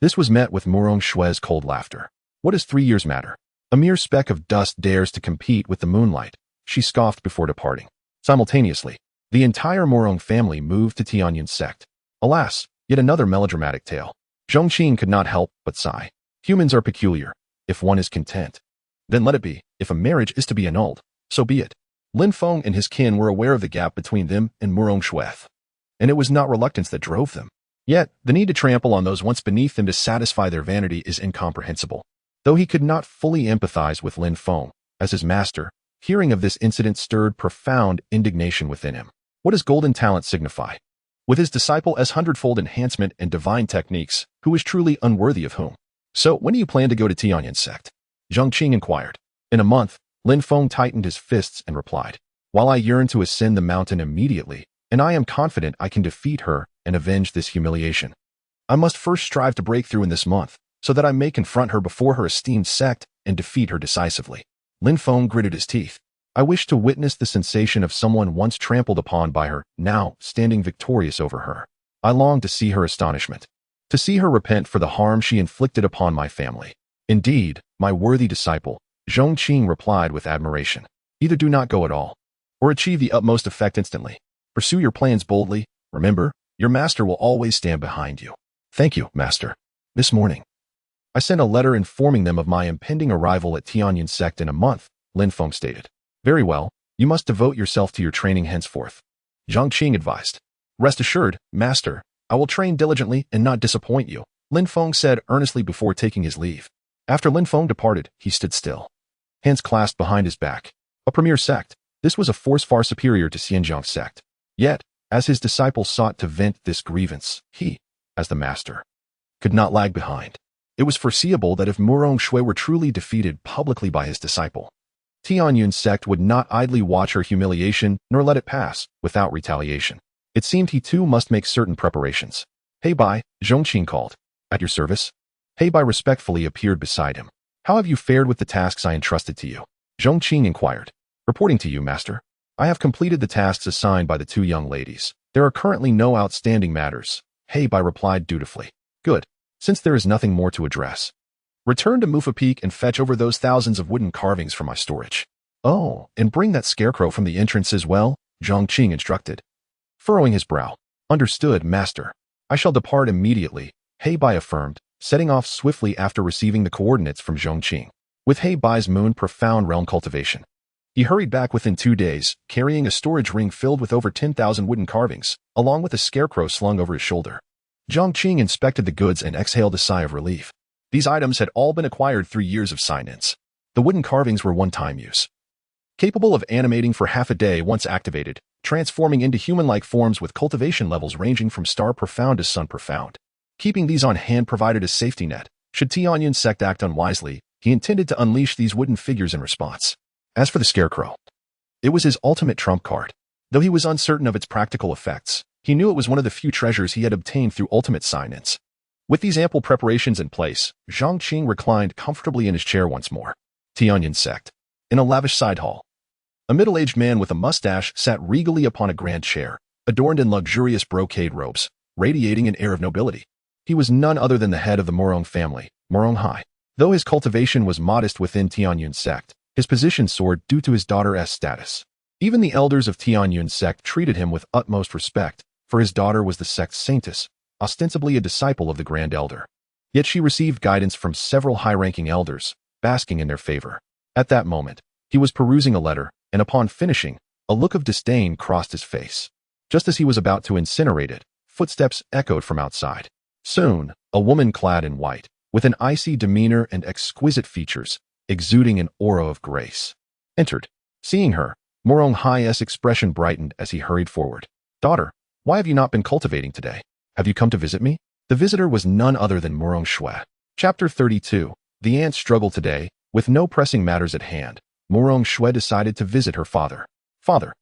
S2: this was met with Murong Xue's cold laughter. What does 3 years matter? A mere speck of dust dares to compete with the moonlight, she scoffed before departing. Simultaneously, the entire Murong family moved to Tianyun Sect. Alas, yet another melodramatic tale. Zhong Qing could not help but sigh. Humans are peculiar. If one is content, then let it be. If a marriage is to be annulled, so be it. Lin Feng and his kin were aware of the gap between them and Murong Xue, and it was not reluctance that drove them. Yet, the need to trample on those once beneath them to satisfy their vanity is incomprehensible. Though he could not fully empathize with Lin Feng, as his master, hearing of this incident stirred profound indignation within him. What does golden talent signify? With his disciple as hundredfold enhancement and divine techniques, who is truly unworthy of whom? So, when do you plan to go to Tianyun Sect? Zhong Qing inquired. In a month, Lin Feng tightened his fists and replied, while I yearn to ascend the mountain immediately, and I am confident I can defeat her and avenge this humiliation. I must first strive to break through in this month, so that I may confront her before her esteemed sect and defeat her decisively. Lin Feng gritted his teeth. I wish to witness the sensation of someone once trampled upon by her, now standing victorious over her. I long to see her astonishment, to see her repent for the harm she inflicted upon my family. Indeed, my worthy disciple, Zhong Qing replied with admiration. Either do not go at all, or achieve the utmost effect instantly. Pursue your plans boldly. Remember, your master will always stand behind you. Thank you, master. This morning, I sent a letter informing them of my impending arrival at Tianyun Sect in a month, Lin Feng stated. Very well, you must devote yourself to your training henceforth, Zhong Qing advised. Rest assured, master, I will train diligently and not disappoint you, Lin Feng said earnestly before taking his leave. After Lin Feng departed, he stood still, hands clasped behind his back. A premier sect, this was a force far superior to Pingjiang Sect. Yet, as his disciple sought to vent this grievance, he, as the master, could not lag behind. It was foreseeable that if Murong Xue were truly defeated publicly by his disciple, Tianyun Sect would not idly watch her humiliation nor let it pass without retaliation. It seemed he too must make certain preparations. Hey Bai, Zhong Qing called. At your service? Hey Bai respectfully appeared beside him. How have you fared with the tasks I entrusted to you? Zhong Qing inquired. Reporting to you, master. I have completed the tasks assigned by the 2 young ladies. There are currently no outstanding matters. Hey Bai replied dutifully. Good, since there is nothing more to address. Return to Mufa Peak and fetch over those thousands of wooden carvings from my storage. Oh, and bring that scarecrow from the entrance as well, Zhong Qing instructed, furrowing his brow. Understood, master. I shall depart immediately, He Bai affirmed, setting off swiftly after receiving the coordinates from Zhong Qing. With He Bai's moon profound realm cultivation, he hurried back within 2 days, carrying a storage ring filled with over 10,000 wooden carvings, along with a scarecrow slung over his shoulder. Zhong Qing inspected the goods and exhaled a sigh of relief. These items had all been acquired through years of sign-ins. The wooden carvings were one-time use, capable of animating for half a day once activated, transforming into human-like forms with cultivation levels ranging from star profound to sun profound. Keeping these on hand provided a safety net. Should Tianyun Sect act unwisely, he intended to unleash these wooden figures in response. As for the scarecrow, it was his ultimate trump card. Though he was uncertain of its practical effects, he knew it was one of the few treasures he had obtained through ultimate sign-ins. With these ample preparations in place, Zhong Qing reclined comfortably in his chair once more. Tianyun Sect. In a lavish side hall, a middle-aged man with a mustache sat regally upon a grand chair, adorned in luxurious brocade robes, radiating an air of nobility. He was none other than the head of the Murong family, Murong Hai. Though his cultivation was modest within Tianyun Sect, his position soared due to his daughter's status. Even the elders of Tianyun Sect treated him with utmost respect, for his daughter was the sect's saintess, ostensibly a disciple of the Grand Elder. Yet she received guidance from several high-ranking elders, basking in their favor. At that moment, he was perusing a letter, and upon finishing, a look of disdain crossed his face. Just as he was about to incinerate it, footsteps echoed from outside. Soon, a woman clad in white, with an icy demeanor and exquisite features, exuding an aura of grace, entered. Seeing her, Murong Hai's expression brightened as he hurried forward. Daughter, why have you not been cultivating today? Have you come to visit me? The visitor was none other than Murong Xue. Chapter 32. The aunt struggled today. With no pressing matters at hand, Murong Xue decided to visit her father. Father,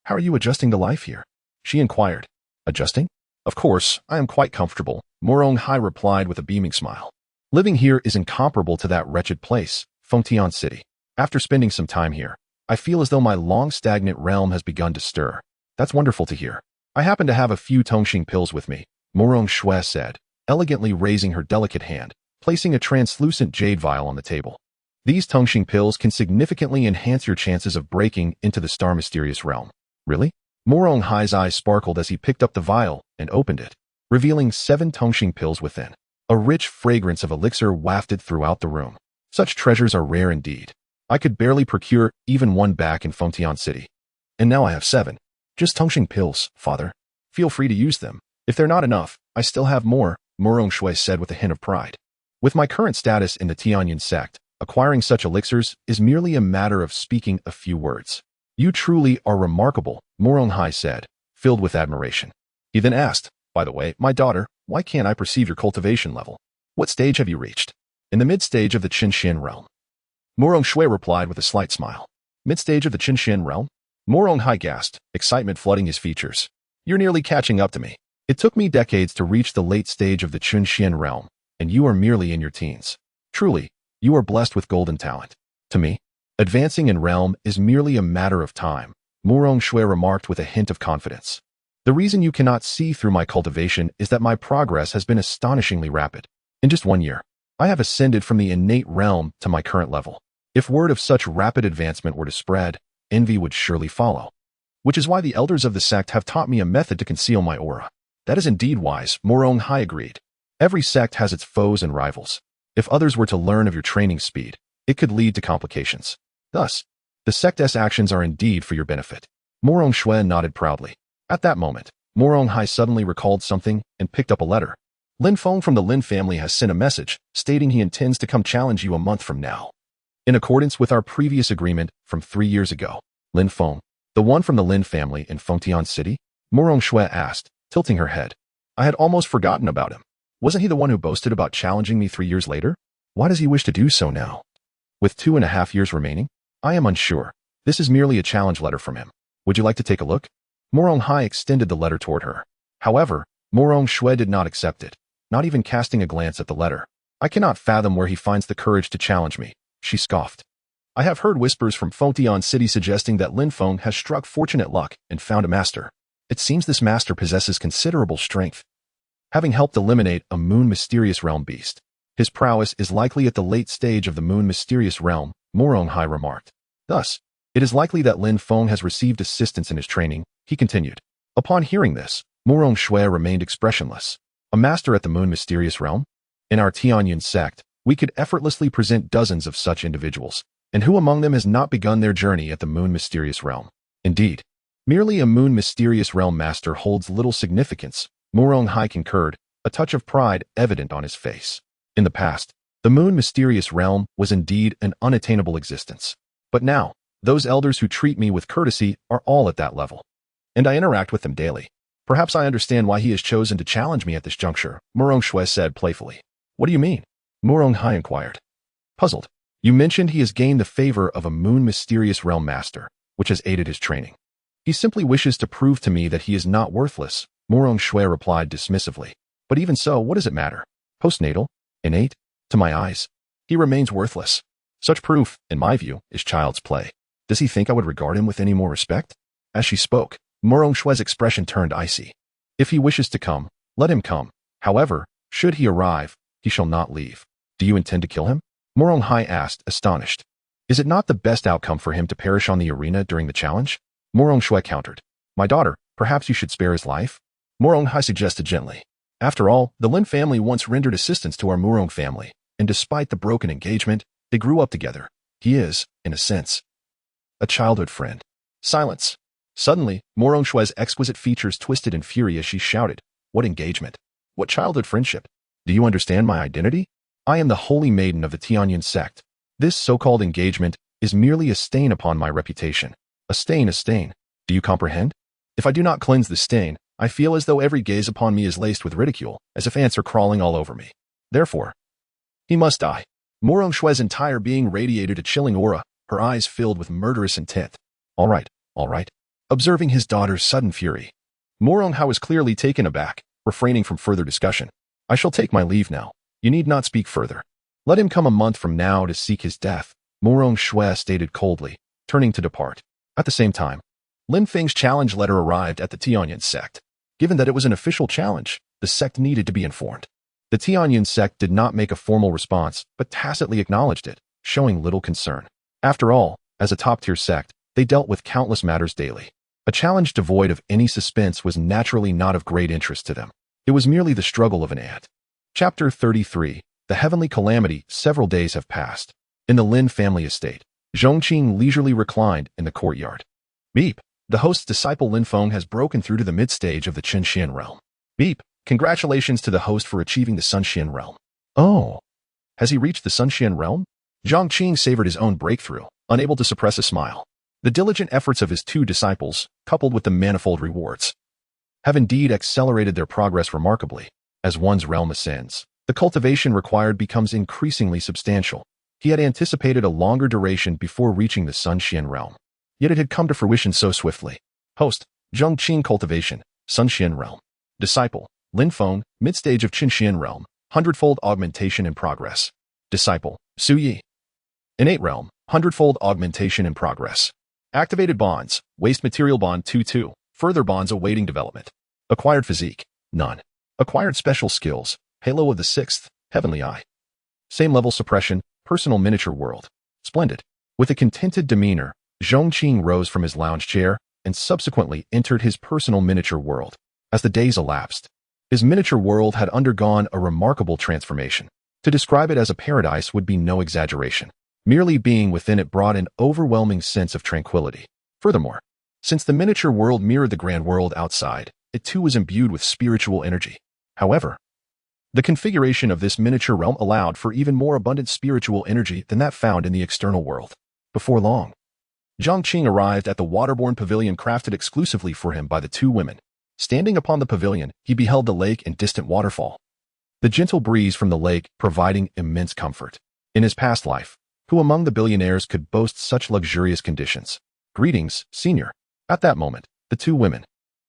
S2: how are you adjusting to life here? She inquired. Adjusting? Of course, I am quite comfortable, Murong Hai replied with a beaming smile. Living here is incomparable to that wretched place, Fengtian City. After spending some time here, I feel as though my long-stagnant realm has begun to stir. That's wonderful to hear. I happen to have a few Tongxing pills with me, Morong Shui said, elegantly raising her delicate hand, placing a translucent jade vial on the table. These Tongxing pills can significantly enhance your chances of breaking into the star mysterious realm. Really? Morong Hai's eyes sparkled as he picked up the vial and opened it, revealing 7 Tongxing pills within. A rich fragrance of elixir wafted throughout the room. Such treasures are rare indeed. I could barely procure even one back in Pingjiang City. And now I have 7. Just Tongxing pills, father. Feel free to use them. If they're not enough, I still have more, Morong Shui said with a hint of pride. With my current status in the Pingjiang Sect, acquiring such elixirs is merely a matter of speaking a few words. You truly are remarkable, Morong Hai said, filled with admiration. He then asked, by the way, my daughter, why can't I perceive your cultivation level? What stage have you reached? In the mid-stage of the Qinshan realm. Morong Shui replied with a slight smile. Mid-stage of the Qinshan realm? Morong Hai gasped, excitement flooding his features. You're nearly catching up to me. It took me decades to reach the late stage of the Qinshan realm, and you are merely in your teens. Truly, you are blessed with golden talent. To me, advancing in realm is merely a matter of time, Morong Shui remarked with a hint of confidence. The reason you cannot see through my cultivation is that my progress has been astonishingly rapid. In just 1 year, I have ascended from the innate realm to my current level. If word of such rapid advancement were to spread, envy would surely follow. Which is why the elders of the sect have taught me a method to conceal my aura. That is indeed wise, Morong Hai agreed. Every sect has its foes and rivals. If others were to learn of your training speed, it could lead to complications. Thus, the sect's actions are indeed for your benefit. Morong Shui nodded proudly. At that moment, Morong Hai suddenly recalled something and picked up a letter. Lin Feng from the Lin family has sent a message stating he intends to come challenge you a month from now. In accordance with our previous agreement from 3 years ago, Lin Feng, the one from the Lin family in Pingjiang City? Morong Shui asked, tilting her head. I had almost forgotten about him. Wasn't he the one who boasted about challenging me 3 years later? Why does he wish to do so now? With 2.5 years remaining? I am unsure. This is merely a challenge letter from him. Would you like to take a look? Morong Hai extended the letter toward her. However, Morong Shui did not accept it, not even casting a glance at the letter. I cannot fathom where he finds the courage to challenge me, she scoffed. I have heard whispers from Pingjiang City suggesting that Lin Feng has struck fortunate luck and found a master. It seems this master possesses considerable strength, having helped eliminate a Moon Mysterious Realm beast. His prowess is likely at the late stage of the Moon Mysterious Realm, Morong Hai remarked. Thus, it is likely that Lin Feng has received assistance in his training, he continued. Upon hearing this, Morong Shui remained expressionless. A master at the Moon Mysterious Realm? In our Pingjiang Sect, we could effortlessly present dozens of such individuals, and who among them has not begun their journey at the Moon Mysterious Realm? Indeed, merely a Moon Mysterious Realm master holds little significance, Morong Hai concurred, a touch of pride evident on his face. In the past, the Moon Mysterious Realm was indeed an unattainable existence. But now, those elders who treat me with courtesy are all at that level. And I interact with them daily. Perhaps I understand why he has chosen to challenge me at this juncture, Morong Shui said playfully. What do you mean? Morong Hai inquired. Puzzled. You mentioned he has gained the favor of a Moon Mysterious Realm master, which has aided his training. He simply wishes to prove to me that he is not worthless, Morong Shui replied dismissively. But even so, what does it matter? Postnatal? Innate? To my eyes, he remains worthless. Such proof, in my view, is child's play. Does he think I would regard him with any more respect? As she spoke, Morong Shui's expression turned icy. If he wishes to come, let him come. However, should he arrive, he shall not leave. Do you intend to kill him? Morong Hai asked, astonished. Is it not the best outcome for him to perish on the arena during the challenge? Morong Shui countered. My daughter, perhaps you should spare his life? Morong Hai suggested gently. After all, the Lin family once rendered assistance to our Morong family, and despite the broken engagement, they grew up together. He is, in a sense, a childhood friend. Silence. Suddenly, Morong Shui's exquisite features twisted in fury as she shouted, What engagement? What childhood friendship? Do you understand my identity? I am the holy maiden of the Pingjiang Sect. This so-called engagement is merely a stain upon my reputation. A stain, a stain. Do you comprehend? If I do not cleanse the stain, I feel as though every gaze upon me is laced with ridicule, as if ants are crawling all over me. Therefore, he must die. Morong Shui's entire being radiated a chilling aura, her eyes filled with murderous intent. All right. Observing his daughter's sudden fury, Morong Hai was clearly taken aback, refraining from further discussion. I shall take my leave now. You need not speak further. Let him come a month from now to seek his death, Morong Shui stated coldly, turning to depart. At the same time, Lin Feng's challenge letter arrived at the Pingjiang Sect. Given that it was an official challenge, the sect needed to be informed. The Pingjiang Sect did not make a formal response, but tacitly acknowledged it, showing little concern. After all, as a top-tier sect, they dealt with countless matters daily. A challenge devoid of any suspense was naturally not of great interest to them. It was merely the struggle of an ant. Chapter 33. The Heavenly Calamity. Several days have passed. In the Lin family estate, Zhong Qing leisurely reclined in the courtyard. Beep. The host's disciple Lin Feng has broken through to the mid-stage of the Qinxian realm. Beep. Congratulations to the host for achieving the Sunxian realm. Oh. Has he reached the Sunxian realm? Zhong Qing savored his own breakthrough, unable to suppress a smile. The diligent efforts of his two disciples, coupled with the manifold rewards, have indeed accelerated their progress remarkably. As one's realm ascends, the cultivation required becomes increasingly substantial. He had anticipated a longer duration before reaching the Sunxian realm, yet it had come to fruition so swiftly. Host, Zhong Qing cultivation, Sunxian realm. Disciple, Lin Feng, mid-stage of Qinxian realm, hundredfold augmentation in progress. Disciple, Su Yi. Innate realm, hundredfold augmentation in progress. Activated bonds, waste material bond 2-2, further bonds awaiting development. Acquired physique, none. Acquired special skills, halo of the 6th, heavenly eye. Same level suppression, personal miniature world. Splendid. With a contented demeanor, Zhong Qing rose from his lounge chair and subsequently entered his personal miniature world. As the days elapsed, his miniature world had undergone a remarkable transformation. To describe it as a paradise would be no exaggeration. Merely being within it brought an overwhelming sense of tranquility. Furthermore, since the miniature world mirrored the grand world outside, it too was imbued with spiritual energy. However, the configuration of this miniature realm allowed for even more abundant spiritual energy than that found in the external world. Before long, Zhong Qing arrived at the waterborne pavilion crafted exclusively for him by the two women. Standing upon the pavilion, he beheld the lake and distant waterfall. The gentle breeze from the lake providing immense comfort. In his past life, who among the billionaires could boast such luxurious conditions? Greetings, senior. At that moment, the two women,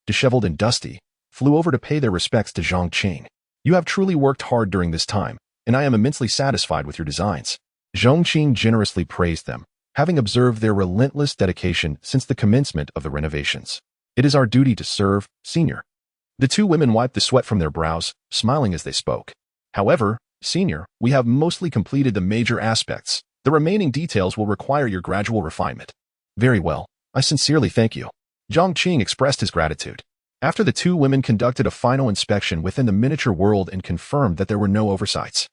S2: disheveled and dusty, flew over to pay their respects to Zhong Qing. You have truly worked hard during this time, and I am immensely satisfied with your designs. Zhong Qing generously praised them, having observed their relentless dedication since the commencement of the renovations. It is our duty to serve, senior. The two women wiped the sweat from their brows, smiling as they spoke. However, senior, we have mostly completed the major aspects. The remaining details will require your gradual refinement. Very well. I sincerely thank you. Zhong Qing expressed his gratitude. After the two women conducted a final inspection within the miniature world and confirmed that there were no oversights,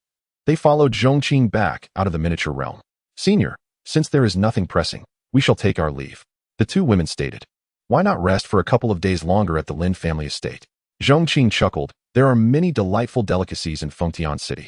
S2: they followed Zhong Qing back out of the miniature realm. Senior, since there is nothing pressing, we shall take our leave. The two women stated. Why not rest for a couple of days longer at the Lin family estate? Zhong Qing chuckled. There are many delightful delicacies in Pingjiang City.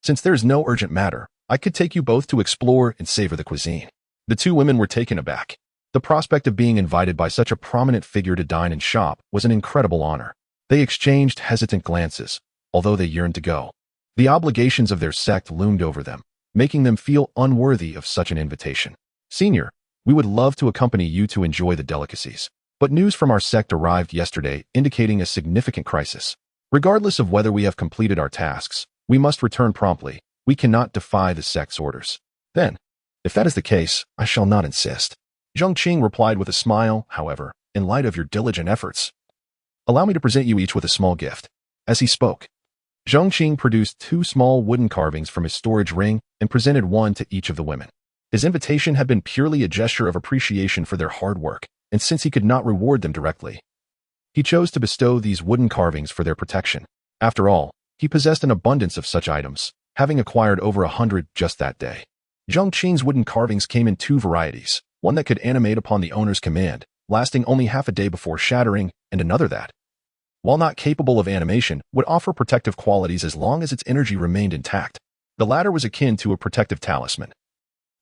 S2: Since there is no urgent matter, I could take you both to explore and savor the cuisine. The two women were taken aback. The prospect of being invited by such a prominent figure to dine and shop was an incredible honor. They exchanged hesitant glances, although they yearned to go. The obligations of their sect loomed over them, making them feel unworthy of such an invitation. Senior, we would love to accompany you to enjoy the delicacies. But news from our sect arrived yesterday indicating a significant crisis. Regardless of whether we have completed our tasks, we must return promptly. We cannot defy the sect's orders. Then, if that is the case, I shall not insist. Zhong Qing replied with a smile. However, in light of your diligent efforts, allow me to present you each with a small gift. As he spoke, Zhong Qing produced two small wooden carvings from his storage ring and presented one to each of the women. His invitation had been purely a gesture of appreciation for their hard work, and since he could not reward them directly, he chose to bestow these wooden carvings for their protection. After all, he possessed an abundance of such items, having acquired over 100 just that day. Zhong Qing's wooden carvings came in two varieties, one that could animate upon the owner's command, lasting only half a day before shattering, and another that, while not capable of animation, would offer protective qualities as long as its energy remained intact. The latter was akin to a protective talisman,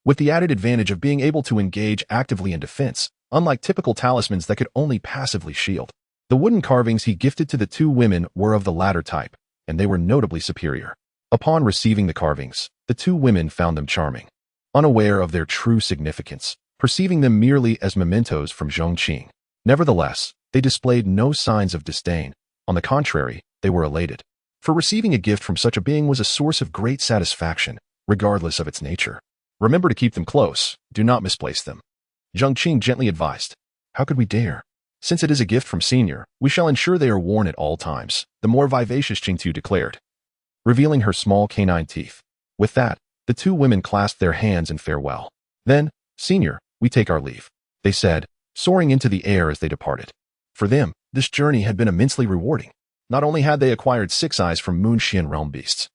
S2: with the added advantage of being able to engage actively in defense, unlike typical talismans that could only passively shield. The wooden carvings he gifted to the two women were of the latter type, and they were notably superior. Upon receiving the carvings, the two women found them charming, unaware of their true significance, perceiving them merely as mementos from Zhong Qing. Nevertheless, they displayed no signs of disdain. On the contrary, they were elated. For receiving a gift from such a being was a source of great satisfaction, regardless of its nature. Remember to keep them close, do not misplace them. Zhong Qing gently advised. How could we dare? Since it is a gift from senior, we shall ensure they are worn at all times, the more vivacious Qingtu declared, revealing her small canine teeth. With that, the two women clasped their hands in farewell. Then, senior, we take our leave, they said, soaring into the air as they departed. For them, this journey had been immensely rewarding. Not only had they acquired 6 eyes from Moonxian realm beasts,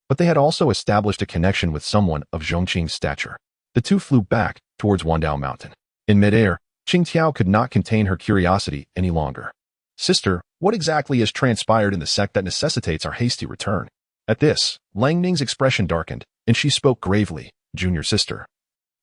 S2: but they had also established a connection with someone of Zhong Qing's stature. The two flew back towards Wandao Mountain. In midair, Qingtiao could not contain her curiosity any longer. Sister, what exactly has transpired in the sect that necessitates our hasty return? At this, Lang Ning's expression darkened, and she spoke gravely. Junior sister,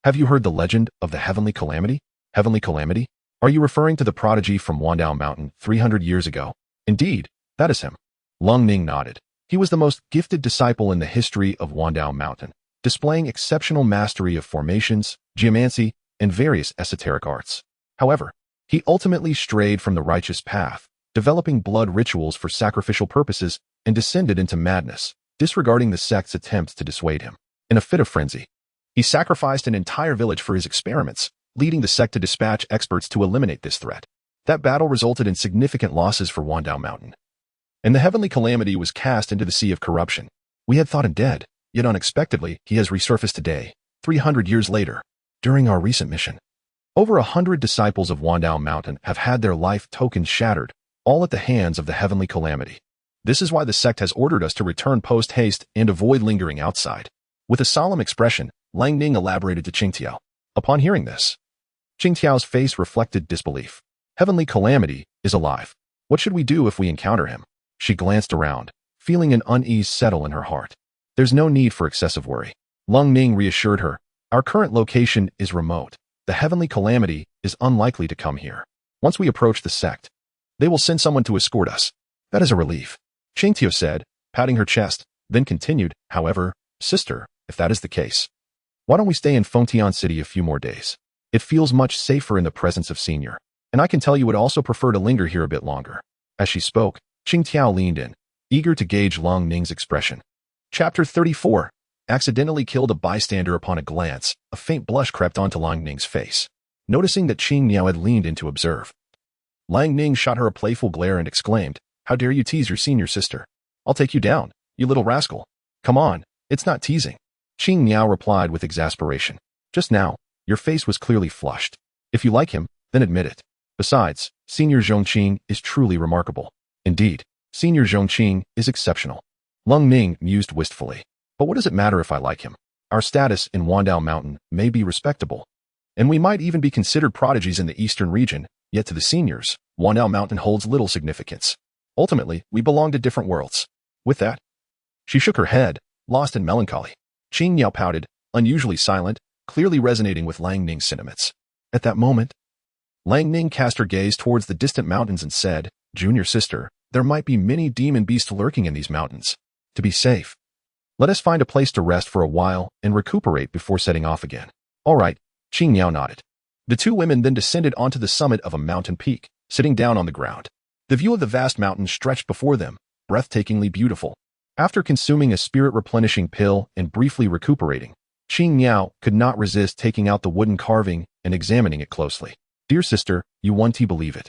S2: have you heard the legend of the Heavenly Calamity? Heavenly Calamity? Are you referring to the prodigy from Wandao Mountain 300 years ago? Indeed, that is him. Lang Ning nodded. He was the most gifted disciple in the history of Wandao Mountain, displaying exceptional mastery of formations, geomancy, and various esoteric arts. However, he ultimately strayed from the righteous path, developing blood rituals for sacrificial purposes, and descended into madness, disregarding the sect's attempts to dissuade him. In a fit of frenzy, he sacrificed an entire village for his experiments, leading the sect to dispatch experts to eliminate this threat. That battle resulted in significant losses for Wandao Mountain, and the Heavenly Calamity was cast into the sea of corruption. We had thought him dead, yet unexpectedly he has resurfaced today, 300 years later, during our recent mission. Over 100 disciples of Wandao Mountain have had their life tokens shattered, all at the hands of the Heavenly Calamity. This is why the sect has ordered us to return post-haste and avoid lingering outside. With a solemn expression, Lang Ning elaborated to Qingtiao. Upon hearing this, Qingtiao's face reflected disbelief. Heavenly Calamity is alive. What should we do if we encounter him? She glanced around, feeling an unease settle in her heart. There's no need for excessive worry. Lang Ning reassured her. Our current location is remote. The Heavenly Calamity is unlikely to come here. Once we approach the sect, they will send someone to escort us. That is a relief, Qingtiao said, patting her chest, then continued, however, sister, if that is the case, why don't we stay in Fengtian City a few more days? It feels much safer in the presence of senior, and I can tell you would also prefer to linger here a bit longer. As she spoke, Qingtiao leaned in, eager to gauge Lang Ning's expression. Chapter 34. Accidentally killed a bystander. Upon a glance, a faint blush crept onto Lang Ning's face. Noticing that Qingtiao had leaned in to observe, Lang Ning shot her a playful glare and exclaimed, how dare you tease your senior sister? I'll take you down, you little rascal. Come on, it's not teasing. Qingtiao replied with exasperation. Just now, your face was clearly flushed. If you like him, then admit it. Besides, Senior Zhong Qing is truly remarkable. Indeed, Senior Zhong Qing is exceptional. Lang Ning mused wistfully. But what does it matter if I like him? Our status in Wandao Mountain may be respectable, and we might even be considered prodigies in the eastern region, yet to the seniors, Wandao Mountain holds little significance. Ultimately, we belong to different worlds. With that, she shook her head, lost in melancholy. Qingtiao pouted, unusually silent, clearly resonating with Lang Ning's sentiments. At that moment, Lang Ning cast her gaze towards the distant mountains and said, Junior sister, there might be many demon beasts lurking in these mountains. To be safe, let us find a place to rest for a while and recuperate before setting off again. All right, Qingtiao nodded. The two women then descended onto the summit of a mountain peak, sitting down on the ground. The view of the vast mountains stretched before them, breathtakingly beautiful. After consuming a spirit-replenishing pill and briefly recuperating, Qingtiao could not resist taking out the wooden carving and examining it closely. Dear sister, you won't believe it,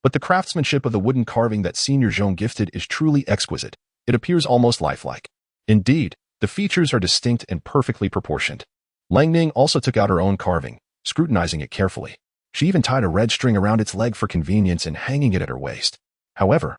S2: but the craftsmanship of the wooden carving that Senior Zhong gifted is truly exquisite. It appears almost lifelike. Indeed, the features are distinct and perfectly proportioned. Lang Ning also took out her own carving, scrutinizing it carefully. She even tied a red string around its leg for convenience and hanging it at her waist. However,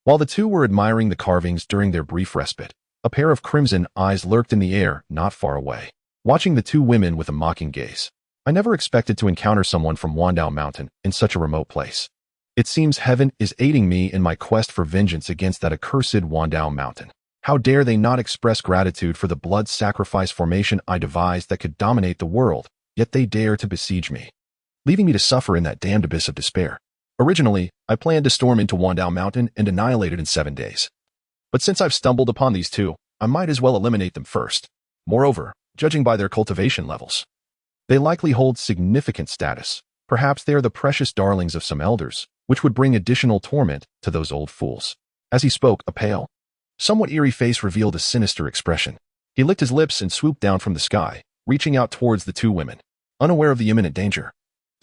S2: while the two were admiring the carvings during their brief respite, a pair of crimson eyes lurked in the air not far away, watching the two women with a mocking gaze. I never expected to encounter someone from Wandao Mountain in such a remote place. It seems heaven is aiding me in my quest for vengeance against that accursed Wandao Mountain. How dare they not express gratitude for the blood sacrifice formation I devised that could dominate the world, yet they dare to besiege me, leaving me to suffer in that damned abyss of despair. Originally, I planned to storm into Wandao Mountain and annihilate it in 7 days. But since I've stumbled upon these two, I might as well eliminate them first. Moreover, judging by their cultivation levels, they likely hold significant status. Perhaps they are the precious darlings of some elders, which would bring additional torment to those old fools. As he spoke, a pale, somewhat eerie face revealed a sinister expression. He licked his lips and swooped down from the sky, reaching out towards the two women. Unaware of the imminent danger,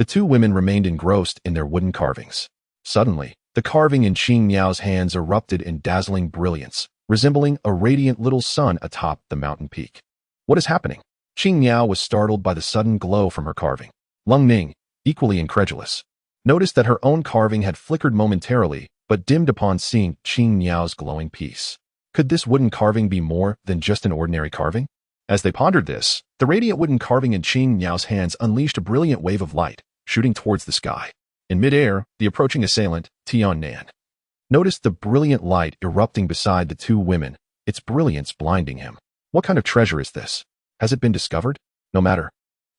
S2: The two women remained engrossed in their wooden carvings. Suddenly, the carving in Qing Miao's hands erupted in dazzling brilliance, resembling a radiant little sun atop the mountain peak. What is happening? Qing Miao was startled by the sudden glow from her carving. Lung Ning, equally incredulous, noticed that her own carving had flickered momentarily, but dimmed upon seeing Qing Miao's glowing piece. Could this wooden carving be more than just an ordinary carving? As they pondered this, the radiant wooden carving in Qing Miao's hands unleashed a brilliant wave of light, shooting towards the sky. In midair, the approaching assailant, Tiannan, noticed the brilliant light erupting beside the two women, its brilliance blinding him. What kind of treasure is this? Has it been discovered? No matter.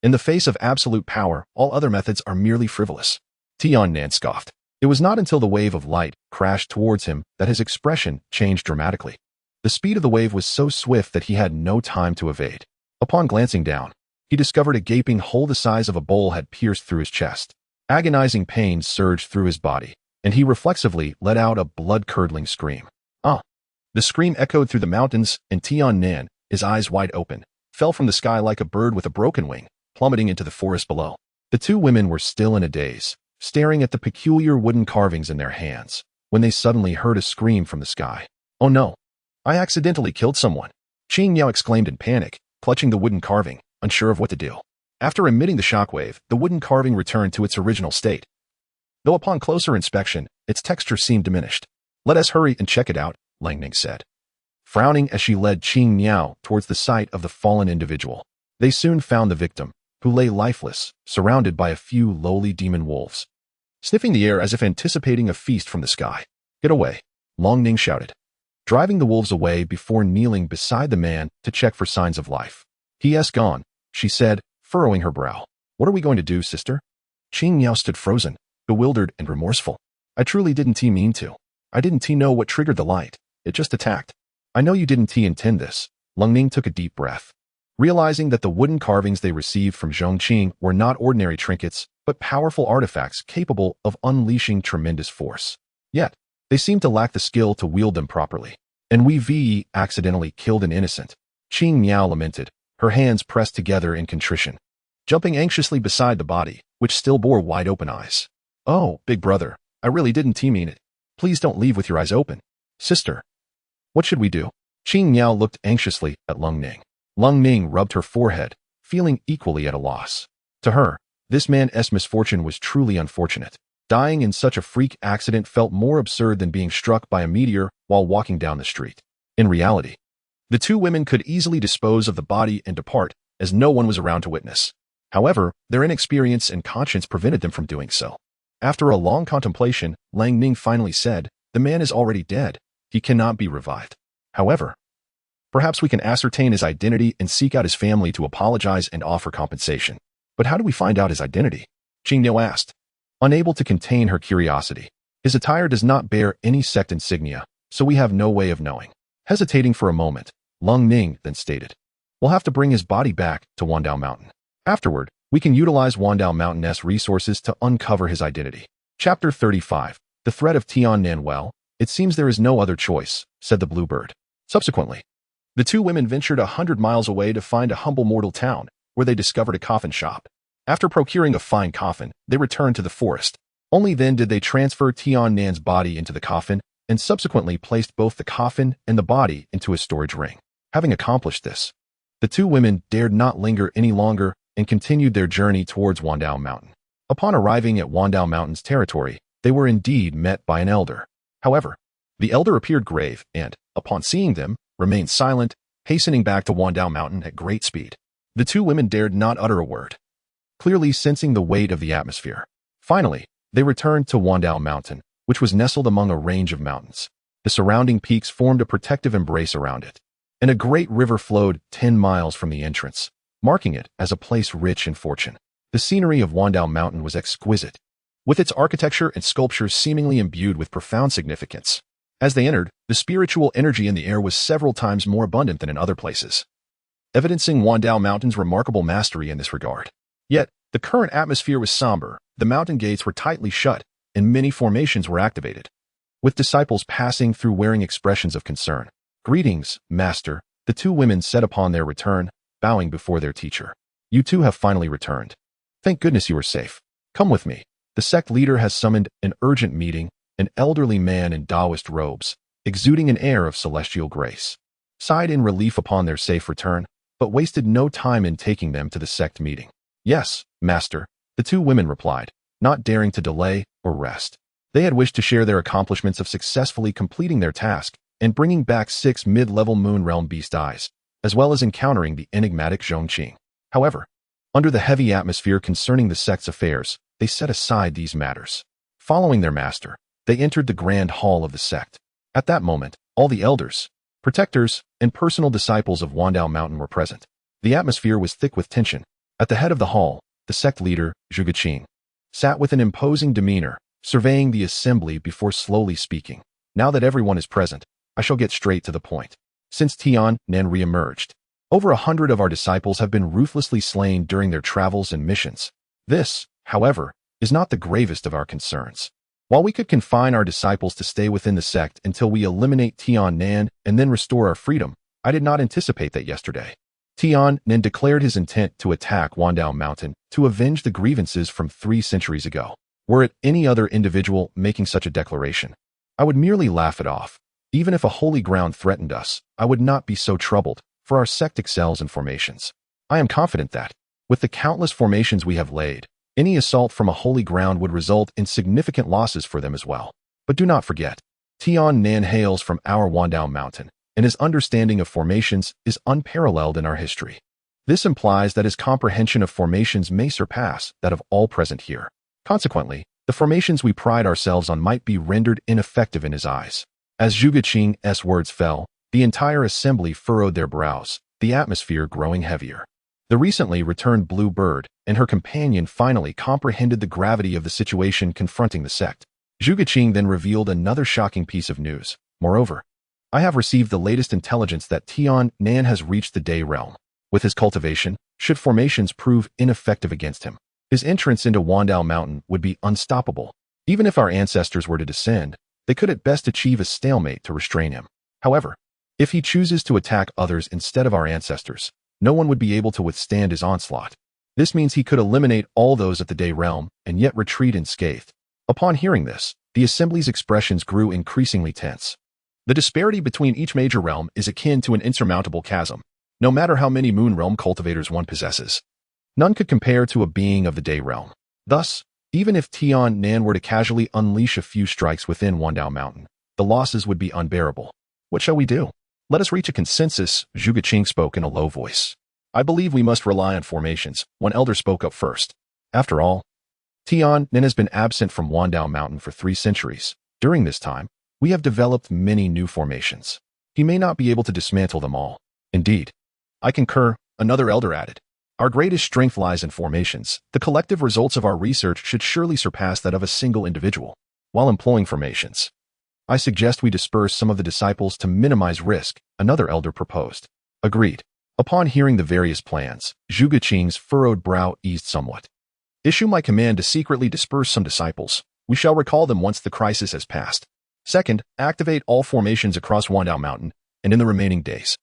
S2: In the face of absolute power, all other methods are merely frivolous. Tiannan scoffed. It was not until the wave of light crashed towards him that his expression changed dramatically. The speed of the wave was so swift that he had no time to evade. Upon glancing down, he discovered a gaping hole the size of a bowl had pierced through his chest. Agonizing pain surged through his body, and he reflexively let out a blood-curdling scream. Ah! The scream echoed through the mountains, and Tiannan, his eyes wide open, fell from the sky like a bird with a broken wing, plummeting into the forest below. The two women were still in a daze, staring at the peculiar wooden carvings in their hands, when they suddenly heard a scream from the sky. Oh no! I accidentally killed someone! Qing Miao exclaimed in panic, clutching the wooden carving, unsure of what to do. After emitting the shockwave, the wooden carving returned to its original state, though upon closer inspection, its texture seemed diminished. Let us hurry and check it out, Lang Ning said, frowning as she led Qing Miao towards the site of the fallen individual. They soon found the victim, who lay lifeless, surrounded by a few lowly demon wolves, sniffing the air as if anticipating a feast from the sky. Get away, Long Ning shouted, driving the wolves away before kneeling beside the man to check for signs of life. He is gone, she said, furrowing her brow. What are we going to do, sister? Qing Miao stood frozen, bewildered and remorseful. I truly didn't mean to. I didn't know what triggered the light. It just attacked. I know you didn't intend this. Lung Ning took a deep breath, realizing that the wooden carvings they received from Zhong Qing were not ordinary trinkets, but powerful artifacts capable of unleashing tremendous force. Yet, they seemed to lack the skill to wield them properly. And we accidentally killed an innocent. Qing Miao lamented, her hands pressed together in contrition, jumping anxiously beside the body, which still bore wide-open eyes. Oh, big brother, I really didn't mean it. Please don't leave with your eyes open. Sister. What should we do? Qing Miao looked anxiously at Lung Ning. Lung Ning rubbed her forehead, feeling equally at a loss. To her, this man's misfortune was truly unfortunate. Dying in such a freak accident felt more absurd than being struck by a meteor while walking down the street. In reality, the two women could easily dispose of the body and depart, as no one was around to witness. However, their inexperience and conscience prevented them from doing so. After a long contemplation, Lang Ning finally said, the man is already dead. He cannot be revived. However, perhaps we can ascertain his identity and seek out his family to apologize and offer compensation. But how do we find out his identity? Qing Miao asked, unable to contain her curiosity. His attire does not bear any sect insignia, so we have no way of knowing. Hesitating for a moment, Lung Ning then stated, we'll have to bring his body back to Wandao Mountain. Afterward, we can utilize Wandao Mountain's resources to uncover his identity. Chapter 35. The Threat of Tiannan. Well, it seems there is no other choice, said the bluebird. Subsequently, the two women ventured 100 miles away to find a humble mortal town, where they discovered a coffin shop. After procuring a fine coffin, they returned to the forest. Only then did they transfer Tiannan's body into the coffin, and subsequently placed both the coffin and the body into a storage ring. Having accomplished this, the two women dared not linger any longer and continued their journey towards Wandao Mountain. Upon arriving at Wandao Mountain's territory, they were indeed met by an elder. However, the elder appeared grave and, upon seeing them, remained silent, hastening back to Wandao Mountain at great speed. The two women dared not utter a word, clearly sensing the weight of the atmosphere. Finally, they returned to Wandao Mountain, which was nestled among a range of mountains. The surrounding peaks formed a protective embrace around it, and a great river flowed 10 miles from the entrance, marking it as a place rich in fortune. The scenery of Wandao Mountain was exquisite, with its architecture and sculptures seemingly imbued with profound significance. As they entered, the spiritual energy in the air was several times more abundant than in other places, evidencing Wandao Mountain's remarkable mastery in this regard. Yet, the current atmosphere was somber, the mountain gates were tightly shut, and many formations were activated, with disciples passing through wearing expressions of concern. Greetings, Master, the two women said upon their return, bowing before their teacher. You two have finally returned. Thank goodness you are safe. Come with me. The sect leader has summoned an urgent meeting, an elderly man in Taoist robes, exuding an air of celestial grace, sighed in relief upon their safe return, but wasted no time in taking them to the sect meeting. Yes, master, the two women replied, not daring to delay or rest. They had wished to share their accomplishments of successfully completing their task and bringing back 6 mid-level moon realm beast eyes, as well as encountering the enigmatic Zhong Qing. However, under the heavy atmosphere concerning the sect's affairs, they set aside these matters. Following their master, they entered the grand hall of the sect. At that moment, all the elders, protectors, and personal disciples of Wandao Mountain were present. The atmosphere was thick with tension. At the head of the hall, the sect leader, Zhong Qing, sat with an imposing demeanor, surveying the assembly before slowly speaking. Now that everyone is present, I shall get straight to the point. Since Tian Nan re-emerged, over 100 of our disciples have been ruthlessly slain during their travels and missions. This, however, is not the gravest of our concerns. While we could confine our disciples to stay within the sect until we eliminate Tian Nan and then restore our freedom, I did not anticipate that yesterday. Tian Nan declared his intent to attack Wandao Mountain to avenge the grievances from 3 centuries ago. Were it any other individual making such a declaration, I would merely laugh it off. Even if a holy ground threatened us, I would not be so troubled, for our sect excels in formations. I am confident that, with the countless formations we have laid, any assault from a holy ground would result in significant losses for them as well. But do not forget, Tian Nan hails from our Wandao Mountain, and his understanding of formations is unparalleled in our history. This implies that his comprehension of formations may surpass that of all present here. Consequently, the formations we pride ourselves on might be rendered ineffective in his eyes. As Zhong Qing's words fell, the entire assembly furrowed their brows, the atmosphere growing heavier. The recently returned Blue Bird and her companion finally comprehended the gravity of the situation confronting the sect. Zhong Qing then revealed another shocking piece of news. Moreover, I have received the latest intelligence that Tian Nan has reached the Day Realm. With his cultivation, should formations prove ineffective against him, his entrance into Wandao Mountain would be unstoppable. Even if our ancestors were to descend, they could at best achieve a stalemate to restrain him. However, if he chooses to attack others instead of our ancestors, no one would be able to withstand his onslaught. This means he could eliminate all those at the Day Realm and yet retreat unscathed. Upon hearing this, the assembly's expressions grew increasingly tense. The disparity between each major realm is akin to an insurmountable chasm. No matter how many moon realm cultivators one possesses, none could compare to a being of the Day Realm. Thus, even if Tian Nan were to casually unleash a few strikes within Wandao Mountain, the losses would be unbearable. What shall we do? Let us reach a consensus, Zhong Qing spoke in a low voice. I believe we must rely on formations. One elder spoke up first. After all, Tian Nan has been absent from Wandao Mountain for 3 centuries. During this time, we have developed many new formations. He may not be able to dismantle them all. Indeed, I concur, another elder added. Our greatest strength lies in formations. The collective results of our research should surely surpass that of a single individual. While employing formations, I suggest we disperse some of the disciples to minimize risk, another elder proposed. Agreed. Upon hearing the various plans, Zhong Qing's furrowed brow eased somewhat. Issue my command to secretly disperse some disciples. We shall recall them once the crisis has passed. Second, activate all formations across Wandao Mountain, and in the remaining days,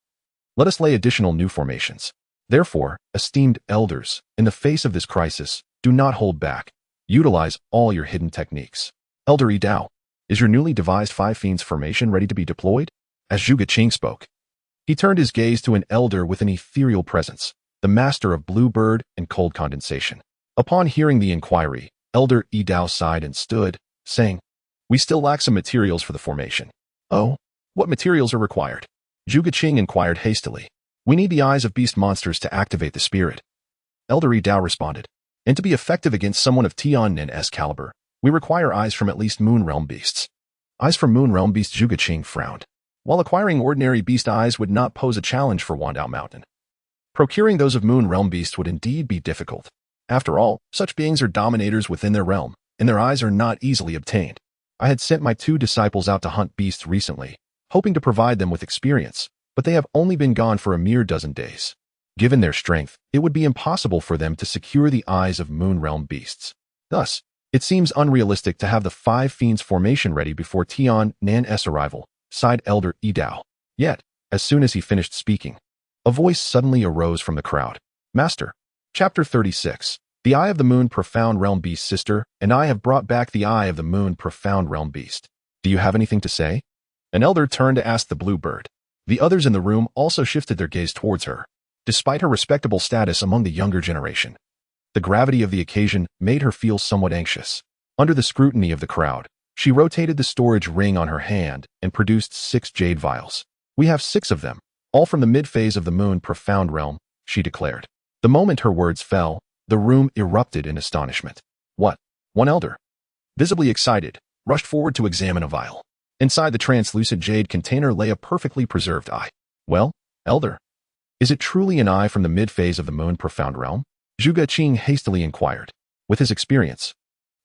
S2: let us lay additional new formations. Therefore, esteemed elders, in the face of this crisis, do not hold back. Utilize all your hidden techniques. Elder Yi Dao, is your newly devised 5 Fiends formation ready to be deployed? As Zhong Qing spoke, he turned his gaze to an elder with an ethereal presence, the master of Blue Bird and cold condensation. Upon hearing the inquiry, Elder Yi Dao sighed and stood, saying, we still lack some materials for the formation. Oh, what materials are required? Zhong Qing inquired hastily. We need the eyes of beast monsters to activate the spirit. Elder Yi Dao responded. And to be effective against someone of Tian Nan's caliber, we require eyes from at least moon realm beasts. Eyes from moon realm beasts, Zhong Qing frowned. While acquiring ordinary beast eyes would not pose a challenge for Wandao Mountain, procuring those of moon realm beasts would indeed be difficult. After all, such beings are dominators within their realm, and their eyes are not easily obtained. I had sent my 2 disciples out to hunt beasts recently, hoping to provide them with experience, but they have only been gone for a mere dozen days. Given their strength, it would be impossible for them to secure the eyes of moon realm beasts. Thus, it seems unrealistic to have the 5 Fiends formation ready before Tian Nan's arrival, sighed Elder Yi Dao. Yet, as soon as he finished speaking, a voice suddenly arose from the crowd. Master. Chapter 36. The The Eye of the Moon Profound Realm Beast, sister, and I have brought back the Eye of the Moon Profound Realm Beast. Do you have anything to say? An elder turned to ask the blue bird. The others in the room also shifted their gaze towards her. Despite her respectable status among the younger generation, the gravity of the occasion made her feel somewhat anxious. Under the scrutiny of the crowd, she rotated the storage ring on her hand and produced 6 jade vials. We have 6 of them, all from the mid-phase of the Moon Profound Realm, she declared. The moment her words fell, the room erupted in astonishment. What? One elder, visibly excited, rushed forward to examine a vial. Inside the translucent jade container lay a perfectly preserved eye. Well, elder, is it truly an eye from the mid-phase of the Moon Profound Realm? Zhong Qing hastily inquired. With his experience,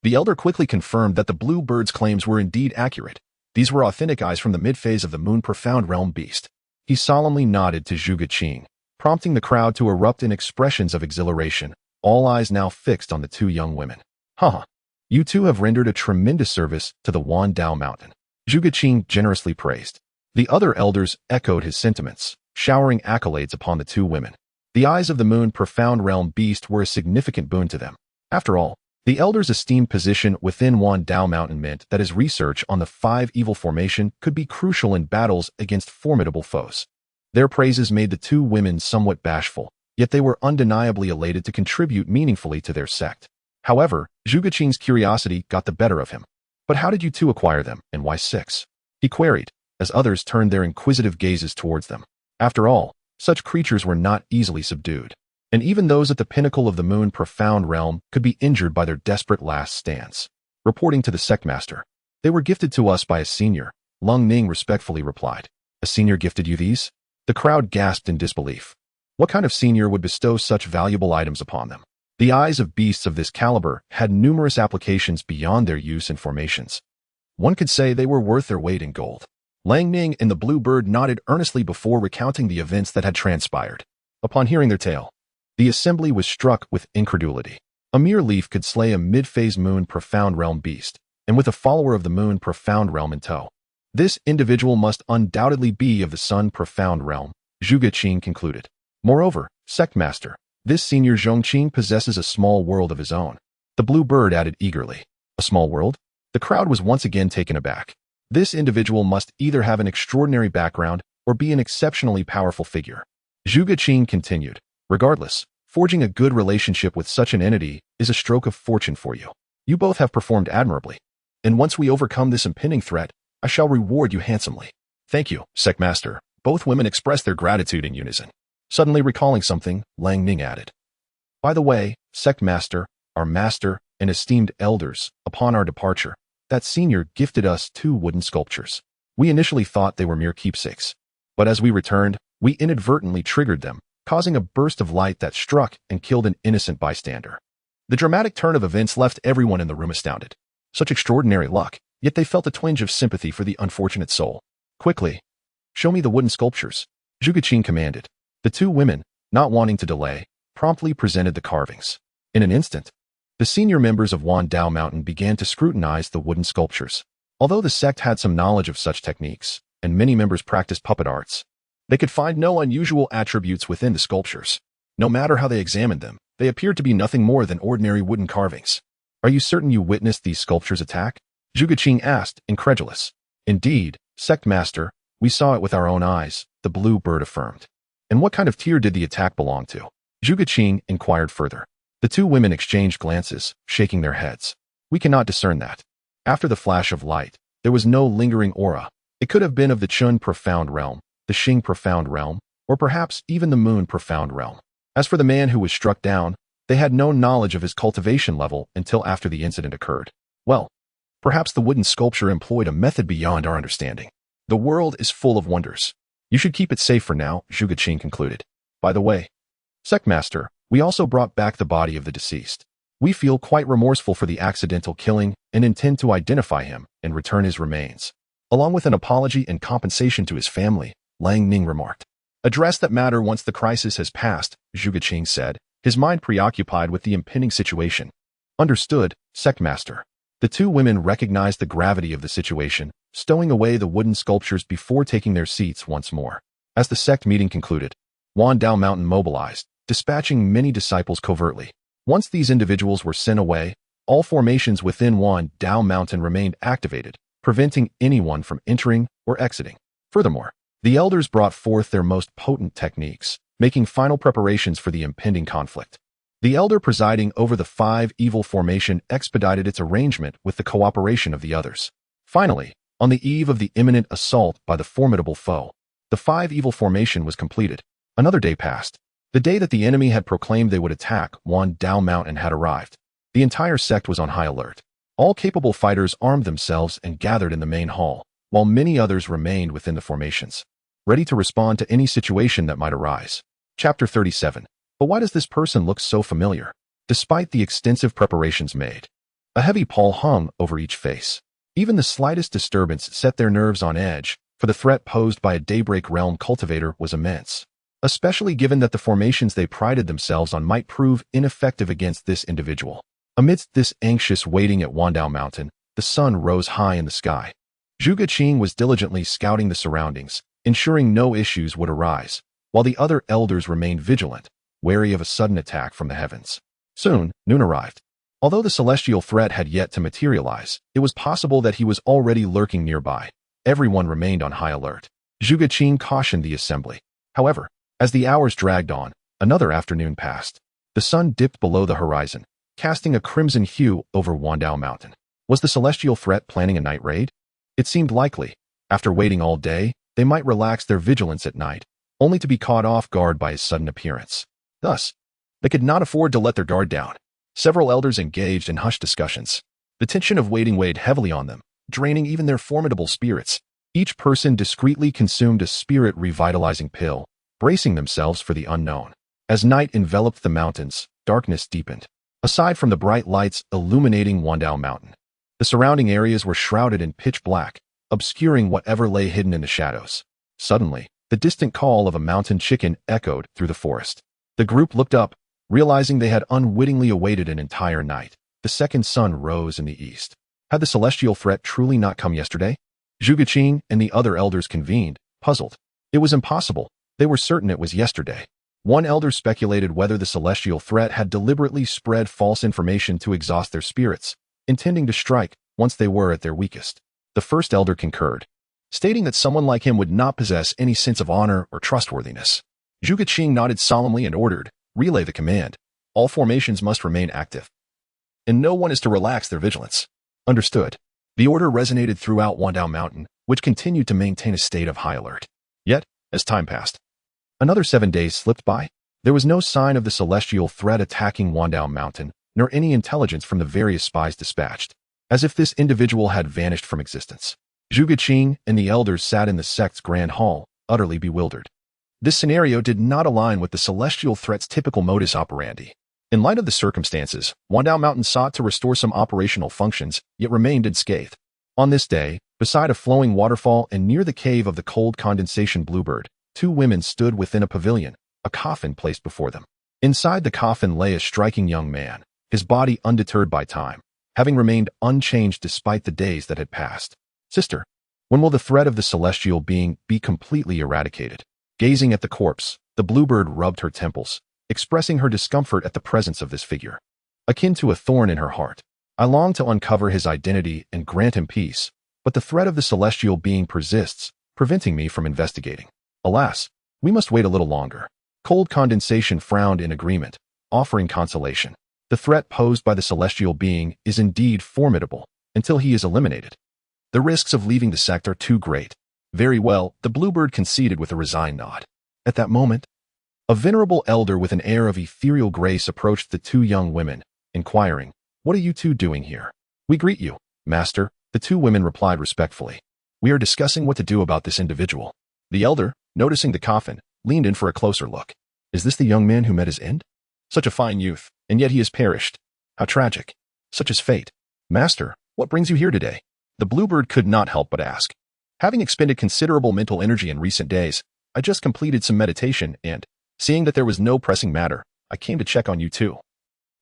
S2: the elder quickly confirmed that the blue bird's claims were indeed accurate. These were authentic eyes from the mid-phase of the Moon Profound Realm beast. He solemnly nodded to Zhong Qing, prompting the crowd to erupt in expressions of exhilaration, all eyes now fixed on the 2 young women. Haha, you 2 have rendered a tremendous service to the Wandao Mountain, Zhong Qing generously praised. The other elders echoed his sentiments, showering accolades upon the 2 women. The Eyes of the Moon Profound Realm beast were a significant boon to them. After all, the elders' esteemed position within Wandao Mountain meant that his research on the 5 evil formation could be crucial in battles against formidable foes. Their praises made the 2 women somewhat bashful, yet they were undeniably elated to contribute meaningfully to their sect. However, Zhong Qing's curiosity got the better of him. But how did you 2 acquire them, and why 6? He queried, as others turned their inquisitive gazes towards them. After all, such creatures were not easily subdued, and even those at the pinnacle of the Moon Profound Realm could be injured by their desperate last stands. Reporting to the sect master, they were gifted to us by a senior, Lung Ning respectfully replied. A senior gifted you these? The crowd gasped in disbelief. What kind of senior would bestow such valuable items upon them? The eyes of beasts of this caliber had numerous applications beyond their use in formations. One could say they were worth their weight in gold. Lang Ning and the blue bird nodded earnestly before recounting the events that had transpired. Upon hearing their tale, the assembly was struck with incredulity. A mere leaf could slay a mid-phase Moon Profound Realm beast, and with a follower of the Moon Profound Realm in tow. This individual must undoubtedly be of the Sun Profound Realm, Zhong Qing concluded. Moreover, sect master, this senior Zhong Qing possesses a small world of his own. The blue bird added eagerly. A small world? The crowd was once again taken aback. This individual must either have an extraordinary background or be an exceptionally powerful figure. Zhong Qing continued. Regardless, forging a good relationship with such an entity is a stroke of fortune for you. You both have performed admirably. And once we overcome this impending threat, I shall reward you handsomely. Thank you, sect master. Both women expressed their gratitude in unison. Suddenly recalling something, Lang Ning added. By the way, sect master, our master, and esteemed elders, upon our departure, that senior gifted us 2 wooden sculptures. We initially thought they were mere keepsakes, but as we returned, we inadvertently triggered them, causing a burst of light that struck and killed an innocent bystander. The dramatic turn of events left everyone in the room astounded. Such extraordinary luck, yet they felt a twinge of sympathy for the unfortunate soul. Quickly, show me the wooden sculptures, Zhong Qing commanded. The 2 women, not wanting to delay, promptly presented the carvings. In an instant, the senior members of Wandao Mountain began to scrutinize the wooden sculptures. Although the sect had some knowledge of such techniques, and many members practiced puppet arts, they could find no unusual attributes within the sculptures. No matter how they examined them, they appeared to be nothing more than ordinary wooden carvings. Are you certain you witnessed these sculptures attack? Zhong Qing asked, incredulous. Indeed, sect master, we saw it with our own eyes, the blue bird affirmed. And what kind of tier did the attack belong to? Zhong Qing inquired further. The 2 women exchanged glances, shaking their heads. We cannot discern that. After the flash of light, there was no lingering aura. It could have been of the Chun Profound Realm, the Xing Profound Realm, or perhaps even the Moon Profound Realm. As for the man who was struck down, they had no knowledge of his cultivation level until after the incident occurred. Well, perhaps the wooden sculpture employed a method beyond our understanding. The world is full of wonders. You should keep it safe for now, Zhong Qing concluded. By the way, sect master, we also brought back the body of the deceased. We feel quite remorseful for the accidental killing and intend to identify him and return his remains, along with an apology and compensation to his family, Lang Ning remarked. Address that matter once the crisis has passed, Zhong Qing said, his mind preoccupied with the impending situation. Understood, sect master. The 2 women recognized the gravity of the situation, stowing away the wooden sculptures before taking their seats once more. As the sect meeting concluded, Wandao Mountain mobilized, dispatching many disciples covertly. Once these individuals were sent away, all formations within Wandao Mountain remained activated, preventing anyone from entering or exiting. Furthermore, the elders brought forth their most potent techniques, making final preparations for the impending conflict. The elder presiding over the 5 evil formation expedited its arrangement with the cooperation of the others. Finally, on the eve of the imminent assault by the formidable foe, the 5 evil formation was completed. Another day passed. The day that the enemy had proclaimed they would attack Wandao Mountain had arrived. The entire sect was on high alert. All capable fighters armed themselves and gathered in the main hall, while many others remained within the formations, ready to respond to any situation that might arise. Chapter 37. But why does this person look so familiar? Despite the extensive preparations made, a heavy pall hung over each face. Even the slightest disturbance set their nerves on edge, for the threat posed by a Daybreak Realm cultivator was immense, especially given that the formations they prided themselves on might prove ineffective against this individual. Amidst this anxious waiting at Wandao Mountain, the sun rose high in the sky. Zhong Qing was diligently scouting the surroundings, ensuring no issues would arise, while the other elders remained vigilant, wary of a sudden attack from the heavens. Soon, noon arrived. Although the celestial threat had yet to materialize, it was possible that he was already lurking nearby. Everyone remained on high alert. Zhong Qing cautioned the assembly. However, as the hours dragged on, another afternoon passed. The sun dipped below the horizon, casting a crimson hue over Wandao Mountain. Was the celestial threat planning a night raid? It seemed likely. After waiting all day, they might relax their vigilance at night, only to be caught off guard by his sudden appearance. Thus, they could not afford to let their guard down. Several elders engaged in hushed discussions. The tension of waiting weighed heavily on them, draining even their formidable spirits. Each person discreetly consumed a spirit-revitalizing pill, bracing themselves for the unknown. As night enveloped the mountains, darkness deepened. Aside from the bright lights illuminating Wandao Mountain, the surrounding areas were shrouded in pitch black, obscuring whatever lay hidden in the shadows. Suddenly, the distant call of a mountain chicken echoed through the forest. The group looked up, realizing they had unwittingly awaited an entire night. The second sun rose in the east. Had the celestial threat truly not come yesterday? Zhong Qing and the other elders convened, puzzled. It was impossible. They were certain it was yesterday. One elder speculated whether the celestial threat had deliberately spread false information to exhaust their spirits, intending to strike once they were at their weakest. The first elder concurred, stating that someone like him would not possess any sense of honor or trustworthiness. Zhong Qing nodded solemnly and ordered, "Relay the command. All formations must remain active, and no one is to relax their vigilance." Understood. The order resonated throughout Wandao Mountain, which continued to maintain a state of high alert. Yet, as time passed, another 7 days slipped by. There was no sign of the celestial threat attacking Wandao Mountain, nor any intelligence from the various spies dispatched, as if this individual had vanished from existence. Zhong Qing and the elders sat in the sect's grand hall, utterly bewildered. This scenario did not align with the celestial threat's typical modus operandi. In light of the circumstances, Wandao Mountain sought to restore some operational functions, yet remained unscathed. On this day, beside a flowing waterfall and near the cave of the cold condensation bluebird, 2 women stood within a pavilion, a coffin placed before them. Inside the coffin lay a striking young man, his body undeterred by time, having remained unchanged despite the days that had passed. "Sister, when will the threat of the celestial being be completely eradicated?" Gazing at the corpse, the bluebird rubbed her temples, expressing her discomfort at the presence of this figure. Akin to a thorn in her heart, "I long to uncover his identity and grant him peace, but the threat of the celestial being persists, preventing me from investigating. Alas, we must wait a little longer." Cold condensation frowned in agreement, offering consolation. The threat posed by the celestial being is indeed formidable until he is eliminated. The risks of leaving the sect are too great. "Very well," the bluebird conceded with a resigned nod. At that moment, a venerable elder with an air of ethereal grace approached the 2 young women, inquiring, "What are you 2 doing here?" "We greet you, master," the 2 women replied respectfully. "We are discussing what to do about this individual." The elder, noticing the coffin, leaned in for a closer look. "Is this the young man who met his end? Such a fine youth, and yet he has perished. How tragic. Such is fate. Master, what brings you here today?" The bluebird could not help but ask. "Having expended considerable mental energy in recent days, I just completed some meditation and, seeing that there was no pressing matter, I came to check on you too."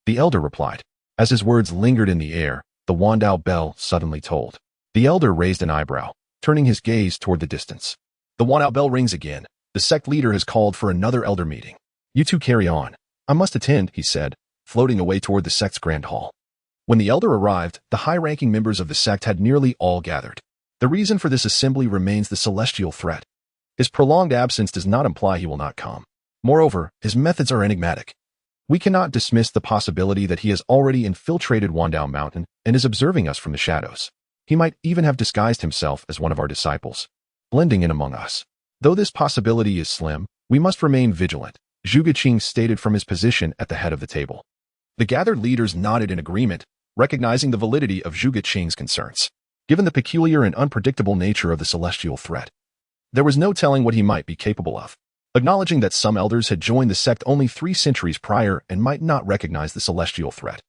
S2: The elder replied. As his words lingered in the air, the Wandao bell suddenly tolled. The elder raised an eyebrow, turning his gaze toward the distance. "The Wandao bell rings again. The sect leader has called for another elder meeting. You 2 carry on. I must attend," he said, floating away toward the sect's grand hall. When the elder arrived, the high-ranking members of the sect had nearly all gathered. The reason for this assembly remains the celestial threat. His prolonged absence does not imply he will not come. Moreover, his methods are enigmatic. We cannot dismiss the possibility that he has already infiltrated Wandao Mountain and is observing us from the shadows. He might even have disguised himself as one of our disciples, blending in among us. Though this possibility is slim, we must remain vigilant, Zhong Qing stated from his position at the head of the table. The gathered leaders nodded in agreement, recognizing the validity of Zhong Qing's concerns. Given the peculiar and unpredictable nature of the celestial threat, there was no telling what he might be capable of. Acknowledging that some elders had joined the sect only 3 centuries prior and might not recognize the celestial threat,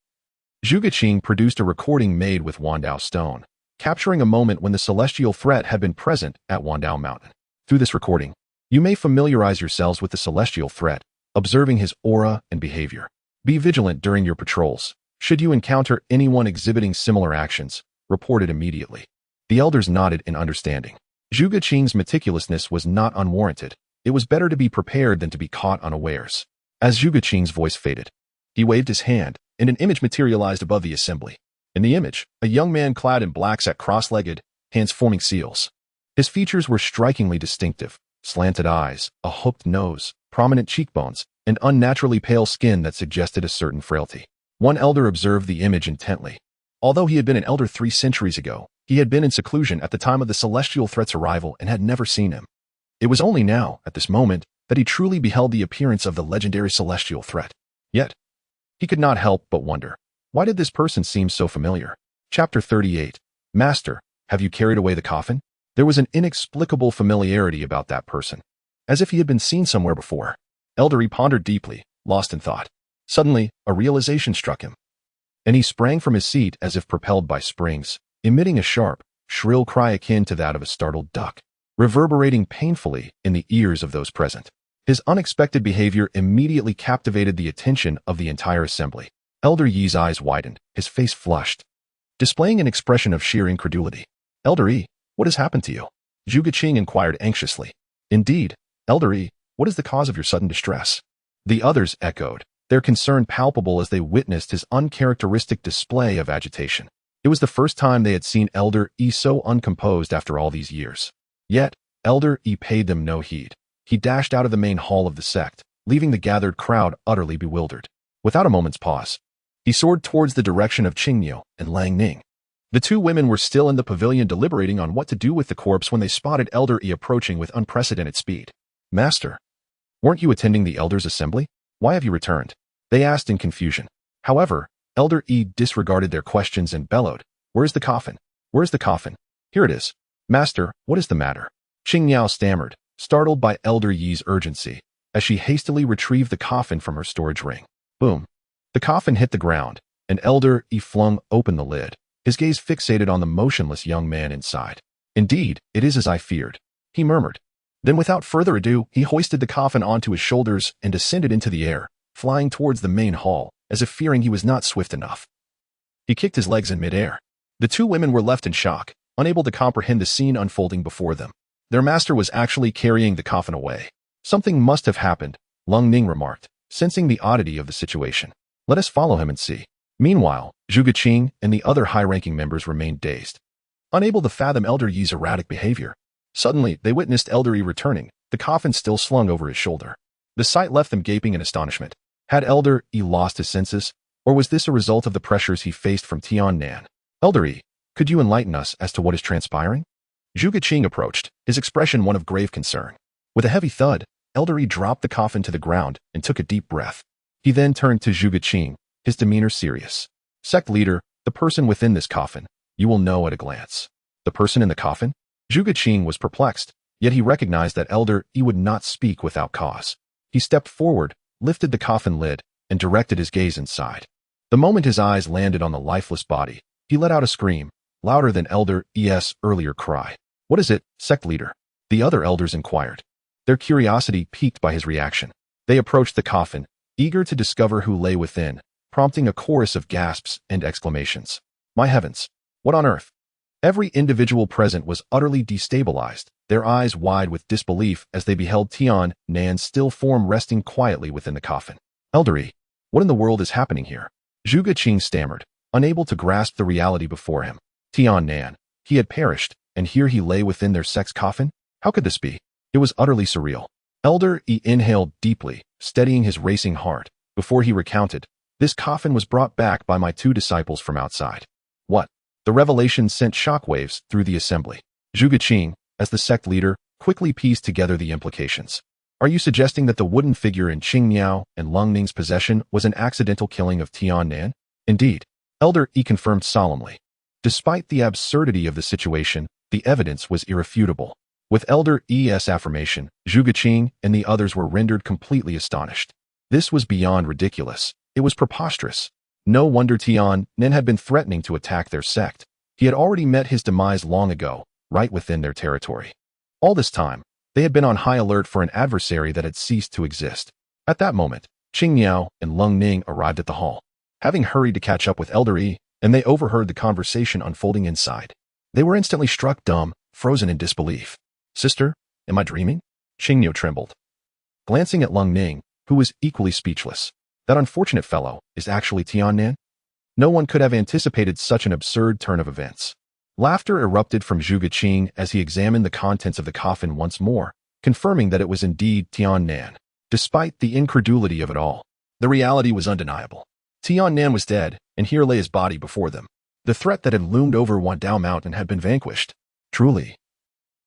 S2: Zhong Qing produced a recording made with Wandao stone, capturing a moment when the celestial threat had been present at Wandao Mountain. Through this recording, you may familiarize yourselves with the celestial threat, observing his aura and behavior. Be vigilant during your patrols. Should you encounter anyone exhibiting similar actions, report it immediately. The elders nodded in understanding. Zhong Qing's meticulousness was not unwarranted. It was better to be prepared than to be caught unawares. As Zhong Qing's voice faded, he waved his hand, and an image materialized above the assembly. In the image, a young man clad in black sat cross-legged, hands forming seals. His features were strikingly distinctive: slanted eyes, a hooked nose, prominent cheekbones, and unnaturally pale skin that suggested a certain frailty. One elder observed the image intently. Although he had been an elder 3 centuries ago, he had been in seclusion at the time of the celestial threat's arrival and had never seen him. It was only now, at this moment, that he truly beheld the appearance of the legendary celestial threat. Yet, he could not help but wonder, why did this person seem so familiar? Chapter 38. Master, have you carried away the coffin? There was an inexplicable familiarity about that person, as if he had been seen somewhere before. Elder pondered deeply, lost in thought. Suddenly, a realization struck him, and he sprang from his seat as if propelled by springs, emitting a sharp, shrill cry akin to that of a startled duck, reverberating painfully in the ears of those present. His unexpected behavior immediately captivated the attention of the entire assembly. Elder Yi's eyes widened, his face flushed, displaying an expression of sheer incredulity. Elder Yi, what has happened to you? Zhong Qing inquired anxiously. Indeed, Elder Yi, what is the cause of your sudden distress? The others echoed, their concern palpable as they witnessed his uncharacteristic display of agitation. It was the first time they had seen Elder Yi so uncomposed after all these years. Yet, Elder Yi paid them no heed. He dashed out of the main hall of the sect, leaving the gathered crowd utterly bewildered. Without a moment's pause, he soared towards the direction of Qingniu and Lang Ning. The 2 women were still in the pavilion deliberating on what to do with the corpse when they spotted Elder Yi approaching with unprecedented speed. Master, weren't you attending the elders' assembly? Why have you returned? They asked in confusion. However, Elder Yi disregarded their questions and bellowed, Where's the coffin? Where's the coffin? Here it is. Master, what is the matter? Qingniu stammered, startled by Elder Yi's urgency, as she hastily retrieved the coffin from her storage ring. Boom. The coffin hit the ground, and Elder Yi flung open the lid, his gaze fixated on the motionless young man inside. Indeed, it is as I feared, he murmured. Then without further ado, he hoisted the coffin onto his shoulders and descended into the air, flying towards the main hall, as if fearing he was not swift enough. He kicked his legs in midair. The 2 women were left in shock, unable to comprehend the scene unfolding before them. Their master was actually carrying the coffin away. Something must have happened, Lang Ning remarked, sensing the oddity of the situation. Let us follow him and see. Meanwhile, Zhong Qing and the other high-ranking members remained dazed, unable to fathom Elder Yi's erratic behavior. Suddenly, they witnessed Elder Yi returning, the coffin still slung over his shoulder. The sight left them gaping in astonishment. Had Elder Yi lost his senses, or was this a result of the pressures he faced from Tiannan? Elder Yi, could you enlighten us as to what is transpiring? Zhong Qing approached, his expression one of grave concern. With a heavy thud, Elder Yi dropped the coffin to the ground and took a deep breath. He then turned to Zhong Qing, his demeanor serious. Sect leader, the person within this coffin, you will know at a glance. The person in the coffin? Zhong Qing was perplexed, yet he recognized that Elder Yi would not speak without cause. He stepped forward, lifted the coffin lid, and directed his gaze inside. The moment his eyes landed on the lifeless body, he let out a scream, louder than Elder Yi's earlier cry. What is it, sect leader? The other elders inquired, their curiosity piqued by his reaction. They approached the coffin, eager to discover who lay within, prompting a chorus of gasps and exclamations. My heavens! What on earth? Every individual present was utterly destabilized, their eyes wide with disbelief as they beheld Tiannan's still form resting quietly within the coffin. Elder Yi, What in the world is happening here? Zhuge Qing stammered, unable to grasp the reality before him. Tiannan. He had perished, and here he lay within their sect's coffin? How could this be? It was utterly surreal. Elder E inhaled deeply, steadying his racing heart, before he recounted, "This coffin was brought back by my 2 disciples from outside." What? The revelation sent shockwaves through the assembly. Zhuge Qing, as the sect leader, quickly pieced together the implications. Are you suggesting that the wooden figure in Qing Miao and Lung Ning's possession was an accidental killing of Tiannan? Indeed. Elder E confirmed solemnly. Despite the absurdity of the situation, the evidence was irrefutable. With Elder E's affirmation, Zhuge Qing and the others were rendered completely astonished. This was beyond ridiculous. It was preposterous. No wonder Tiannan had been threatening to attack their sect. He had already met his demise long ago, right within their territory. All this time, they had been on high alert for an adversary that had ceased to exist. At that moment, Qing Miao and Lung Ning arrived at the hall, having hurried to catch up with Elder E, and they overheard the conversation unfolding inside. They were instantly struck dumb, frozen in disbelief. "Sister, am I dreaming?" Qing Miao trembled, glancing at Lung Ning, who was equally speechless. That unfortunate fellow is actually Tiannan? No one could have anticipated such an absurd turn of events. Laughter erupted from Zhuge Qing as he examined the contents of the coffin once more, confirming that it was indeed Tiannan. Despite the incredulity of it all, the reality was undeniable. Tiannan was dead, and here lay his body before them. The threat that had loomed over Wandao Mountain had been vanquished. Truly,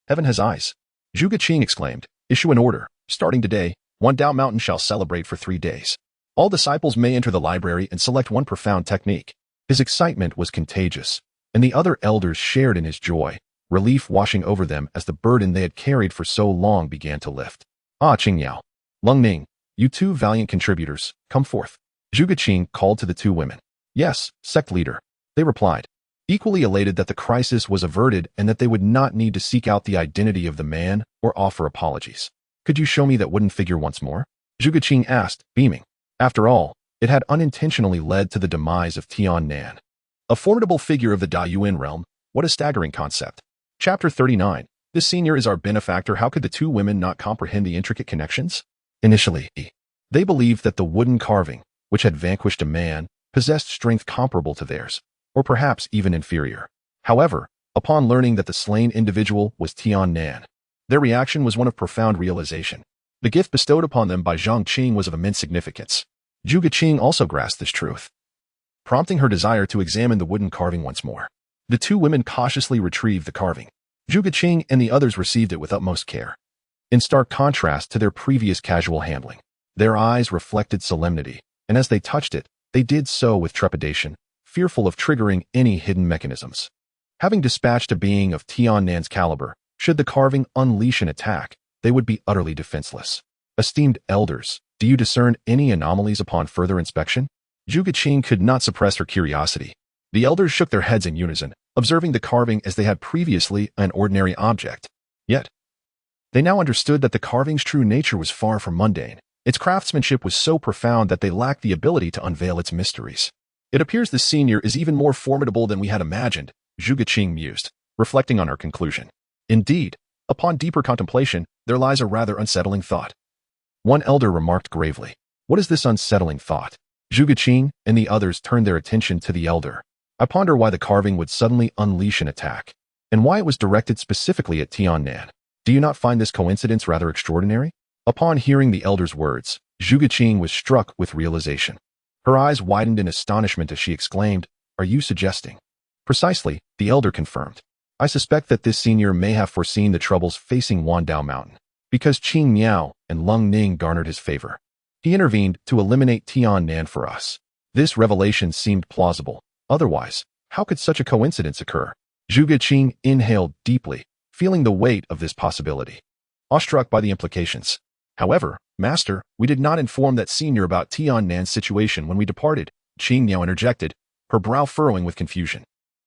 S2: heaven has eyes. Zhuge Qing exclaimed, "Issue an order. Starting today, Wandao Mountain shall celebrate for 3 days. All disciples may enter the library and select one profound technique." His excitement was contagious, and the other elders shared in his joy, relief washing over them as the burden they had carried for so long began to lift. "Ah, Qing Miao, Lung Ning, you 2 valiant contributors, come forth." Zhuge Qing called to the 2 women. "Yes, sect leader," they replied, equally elated that the crisis was averted and that they would not need to seek out the identity of the man or offer apologies. "Could you show me that wooden figure once more?" Zhuge Qing asked, beaming. After all, it had unintentionally led to the demise of Tiannan. A formidable figure of the Daiyuan realm. What a staggering concept. Chapter 39. This senior is our benefactor. How could the 2 women not comprehend the intricate connections? Initially, they believed that the wooden carving, which had vanquished a man, possessed strength comparable to theirs, or perhaps even inferior. However, upon learning that the slain individual was Tiannan, their reaction was one of profound realization. The gift bestowed upon them by Zhong Qing was of immense significance. Zhuge Qing also grasped this truth, prompting her desire to examine the wooden carving once more. The 2 women cautiously retrieved the carving. Zhuge Qing and the others received it with utmost care. In stark contrast to their previous casual handling, their eyes reflected solemnity, and as they touched it, they did so with trepidation, fearful of triggering any hidden mechanisms. Having dispatched a being of Tiannan's caliber, should the carving unleash an attack, they would be utterly defenseless. Esteemed elders, do you discern any anomalies upon further inspection? Zhuge Qing could not suppress her curiosity. The elders shook their heads in unison, observing the carving as they had previously an ordinary object. Yet, they now understood that the carving's true nature was far from mundane. Its craftsmanship was so profound that they lacked the ability to unveil its mysteries. "It appears the senior is even more formidable than we had imagined," Zhuge Qing mused, reflecting on her conclusion. Indeed, upon deeper contemplation, there lies a rather unsettling thought. One elder remarked gravely, "What is this unsettling thought?" Zhuge Qing and the others turned their attention to the elder. "I ponder why the carving would suddenly unleash an attack, and why it was directed specifically at Tiannan. Do you not find this coincidence rather extraordinary?" Upon hearing the elder's words, Zhuge Qing was struck with realization. Her eyes widened in astonishment as she exclaimed, "Are you suggesting?" "Precisely," the elder confirmed. "I suspect that this senior may have foreseen the troubles facing Wandao Mountain, because Qing Miao and Lung Ning garnered his favor. He intervened to eliminate Tiannan for us. This revelation seemed plausible. Otherwise, how could such a coincidence occur?" Zhuge Qing inhaled deeply, feeling the weight of this possibility, awestruck by the implications. "However, Master, we did not inform that senior about Tiannan's situation when we departed," Qing Miao interjected, her brow furrowing with confusion.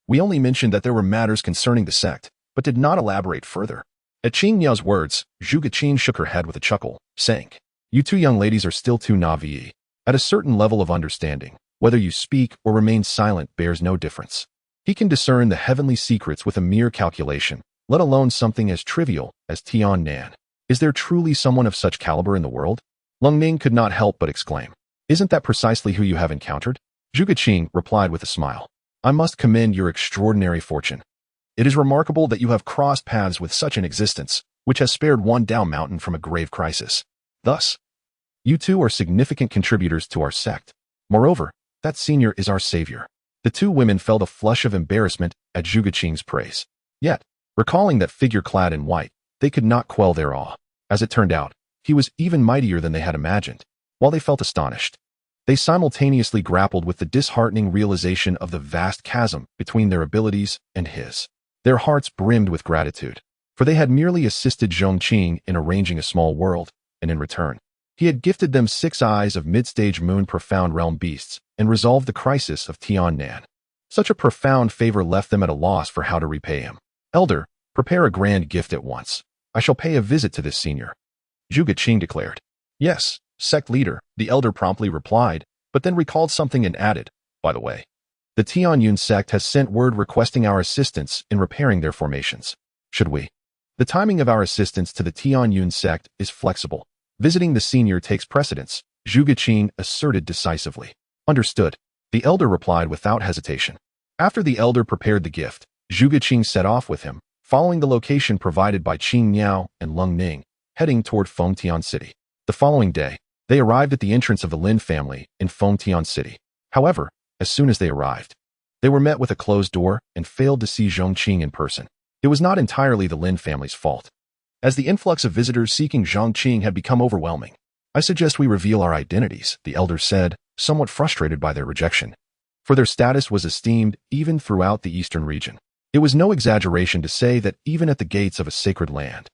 S2: "We only mentioned that there were matters concerning the sect, but did not elaborate further." At Qing Miao's words, Zhuge Qing shook her head with a chuckle, saying, "You 2 young ladies are still too naive. At a certain level of understanding, whether you speak or remain silent bears no difference. He can discern the heavenly secrets with a mere calculation, let alone something as trivial as Tiannan. Is there truly someone of such caliber in the world?" Lung Ning could not help but exclaim. Isn't that precisely who you have encountered? Zhuge Qing replied with a smile. I must commend your extraordinary fortune. It is remarkable that you have crossed paths with such an existence, which has spared one down mountain from a grave crisis. Thus, you two are significant contributors to our sect. Moreover, that senior is our savior. The two women felt a flush of embarrassment at Zhuge Qing's praise. Yet, recalling that figure clad in white, they could not quell their awe. As it turned out, he was even mightier than they had imagined. While they felt astonished, they simultaneously grappled with the disheartening realization of the vast chasm between their abilities and his. Their hearts brimmed with gratitude, for they had merely assisted Zhong Qing in arranging a small world, and in return, he had gifted them 6 eyes of mid-stage moon profound realm beasts and resolved the crisis of Tiannan. Such a profound favor left them at a loss for how to repay him. Elder, prepare a grand gift at once. I shall pay a visit to this senior. Zhuge Qing declared. Yes, sect leader, the elder promptly replied, but then recalled something and added, by the way, the Tianyun sect has sent word requesting our assistance in repairing their formations. Should we? The timing of our assistance to the Tianyun sect is flexible. Visiting the senior takes precedence, Zhuge Qing asserted decisively. Understood, the elder replied without hesitation. After the elder prepared the gift, Zhuge Qing set off with him, following the location provided by Qing Niao and Lung Ning, heading toward Fengtian City. The following day, they arrived at the entrance of the Lin family in Fengtian City. However, as soon as they arrived, they were met with a closed door and failed to see Zhong Qing in person. It was not entirely the Lin family's fault, as the influx of visitors seeking Zhong Qing had become overwhelming. I suggest we reveal our identities, the elder said, somewhat frustrated by their rejection, for their status was esteemed even throughout the eastern region. It was no exaggeration to say that even at the gates of a sacred land,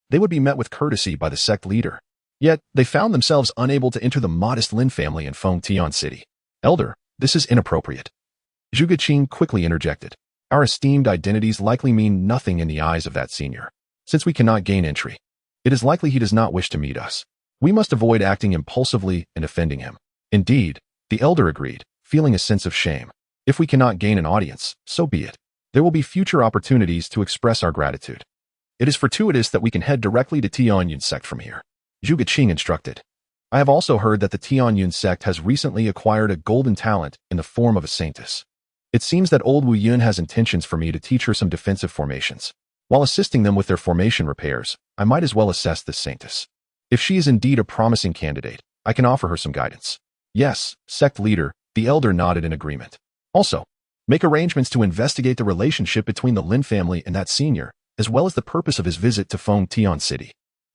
S2: they would be met with courtesy by the sect leader. Yet, they found themselves unable to enter the modest Lin family in Fengtian City. Elder, this is inappropriate. Zhuge Qing quickly interjected. Our esteemed identities likely mean nothing in the eyes of that senior. Since we cannot gain entry, it is likely he does not wish to meet us. We must avoid acting impulsively and offending him. Indeed, the elder agreed, feeling a sense of shame. If we cannot gain an audience, so be it. There will be future opportunities to express our gratitude. It is fortuitous that we can head directly to Tianyun sect from here. Zhuge Qing instructed. I have also heard that the Tianyun sect has recently acquired a golden talent in the form of a saintess. It seems that old Wu Yun has intentions for me to teach her some defensive formations. While assisting them with their formation repairs, I might as well assess this saintess. If she is indeed a promising candidate, I can offer her some guidance. Yes, sect leader, the elder nodded in agreement. Also, make arrangements to investigate the relationship between the Lin family and that senior, as well as the purpose of his visit to Fengtian City.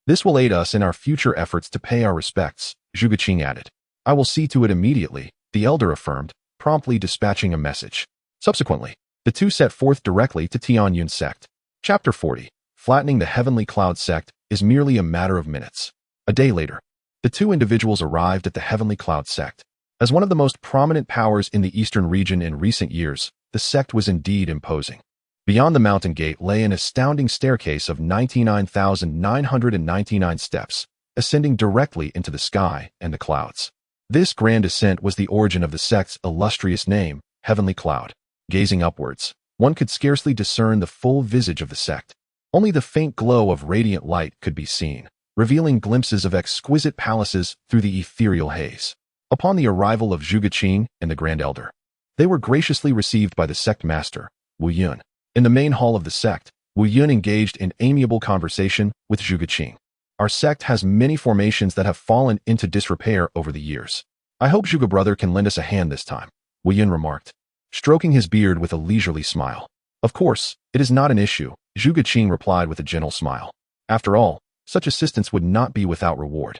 S2: This will aid us in our future efforts to pay our respects, Zhuge Qing added. I will see to it immediately, the elder affirmed, promptly dispatching a message. Subsequently, the two set forth directly to Tianyun sect. Chapter 40. Flattening the Heavenly Cloud sect is merely a matter of minutes. A day later, the two individuals arrived at the Heavenly Cloud sect. As one of the most prominent powers in the eastern region in recent years, the sect was indeed imposing. Beyond the mountain gate lay an astounding staircase of 99,999 steps, ascending directly into the sky and the clouds. This grand ascent was the origin of the sect's illustrious name, Heavenly Cloud. Gazing upwards, one could scarcely discern the full visage of the sect. Only the faint glow of radiant light could be seen, revealing glimpses of exquisite palaces through the ethereal haze. Upon the arrival of Zhuge Qing and the Grand Elder, they were graciously received by the sect master, Wu Yun. In the main hall of the sect, Wu Yun engaged in amiable conversation with Zhuge Qing. Our sect has many formations that have fallen into disrepair over the years. I hope Zhuge brother can lend us a hand this time, Wu Yun remarked, stroking his beard with a leisurely smile. Of course, it is not an issue, Zhuge Qing replied with a gentle smile. After all, such assistance would not be without reward.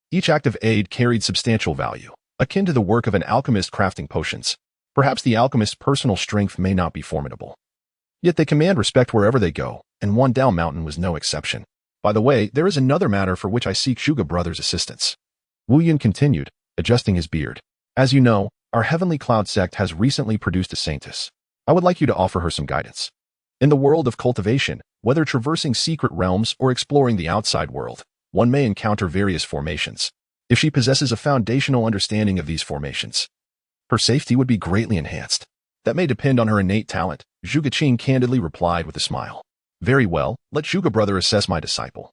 S2: Each act of aid carried substantial value, akin to the work of an alchemist crafting potions. Perhaps the alchemist's personal strength may not be formidable, yet they command respect wherever they go, and one down mountain was no exception. By the way, there is another matter for which I seek Zhuge brother's assistance. Wu Yun continued, adjusting his beard. As you know, our Heavenly Cloud sect has recently produced a saintess. I would like you to offer her some guidance. In the world of cultivation, whether traversing secret realms or exploring the outside world, one may encounter various formations. If she possesses a foundational understanding of these formations, her safety would be greatly enhanced. That may depend on her innate talent, Zhuge Qing candidly replied with a smile. Very well, let Zhuge brother assess my disciple.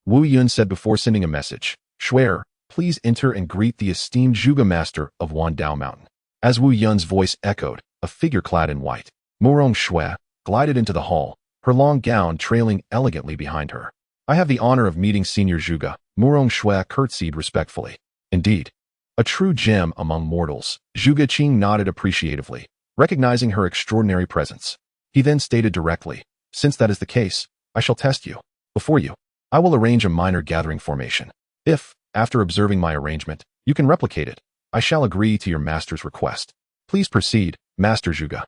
S2: Wu Yun said before sending a message. Schwer, please enter and greet the esteemed Zhuge master of Wandao Mountain. As Wu Yun's voice echoed, a figure clad in white, Murong Shui, glided into the hall, her long gown trailing elegantly behind her. I have the honor of meeting Senior Zhuge, Murong Shui curtsied respectfully. Indeed, a true gem among mortals, Zhuge Qing nodded appreciatively, recognizing her extraordinary presence. He then stated directly, since that is the case, I shall test you. Before you, I will arrange a minor gathering formation. If, after observing my arrangement, you can replicate it, I shall agree to your master's request. Please proceed, Master Zhuge.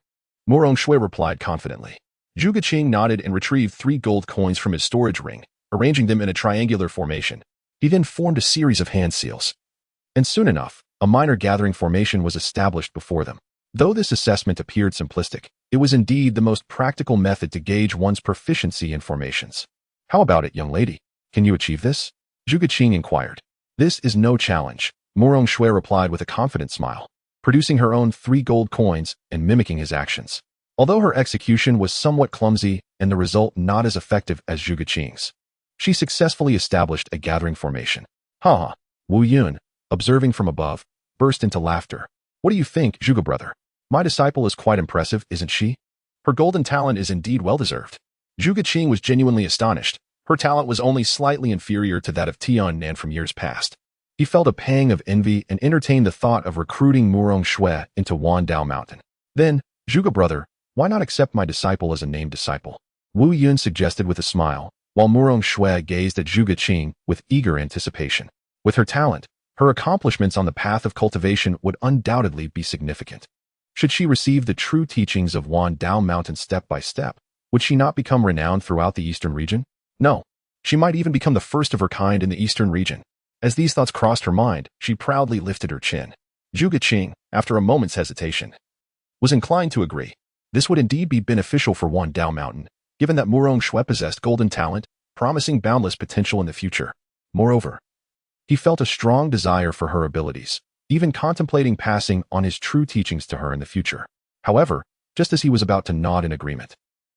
S2: Murong Shui replied confidently. Zhuge Qing nodded and retrieved 3 gold coins from his storage ring, arranging them in a triangular formation. He then formed a series of hand seals. And soon enough, a minor gathering formation was established before them. Though this assessment appeared simplistic, it was indeed the most practical method to gauge one's proficiency in formations. How about it, young lady? Can you achieve this? Zhuge Qing inquired. This is no challenge, Murong Shui replied with a confident smile, producing her own 3 gold coins and mimicking his actions. Although her execution was somewhat clumsy and the result not as effective as Zhuge Qing's, she successfully established a gathering formation. Ha! Wu Yun, observing from above, burst into laughter. What do you think, Zhuge brother? My disciple is quite impressive, isn't she? Her golden talent is indeed well-deserved. Zhuge Qing was genuinely astonished. Her talent was only slightly inferior to that of Tiannan from years past. He felt a pang of envy and entertained the thought of recruiting Murong Shui into Wandao Mountain. Then, Zhuge brother, why not accept my disciple as a named disciple? Wu Yun suggested with a smile, while Murong Shui gazed at Zhuge Qing with eager anticipation. With her talent, her accomplishments on the path of cultivation would undoubtedly be significant. Should she receive the true teachings of Wandao Mountain step by step, would she not become renowned throughout the eastern region? No, she might even become the first of her kind in the eastern region. As these thoughts crossed her mind, she proudly lifted her chin. Zhuge Qing, after a moment's hesitation, was inclined to agree. This would indeed be beneficial for Wandao Mountain, given that Murong Shui possessed golden talent, promising boundless potential in the future. Moreover, he felt a strong desire for her abilities, even contemplating passing on his true teachings to her in the future. However, just as he was about to nod in agreement,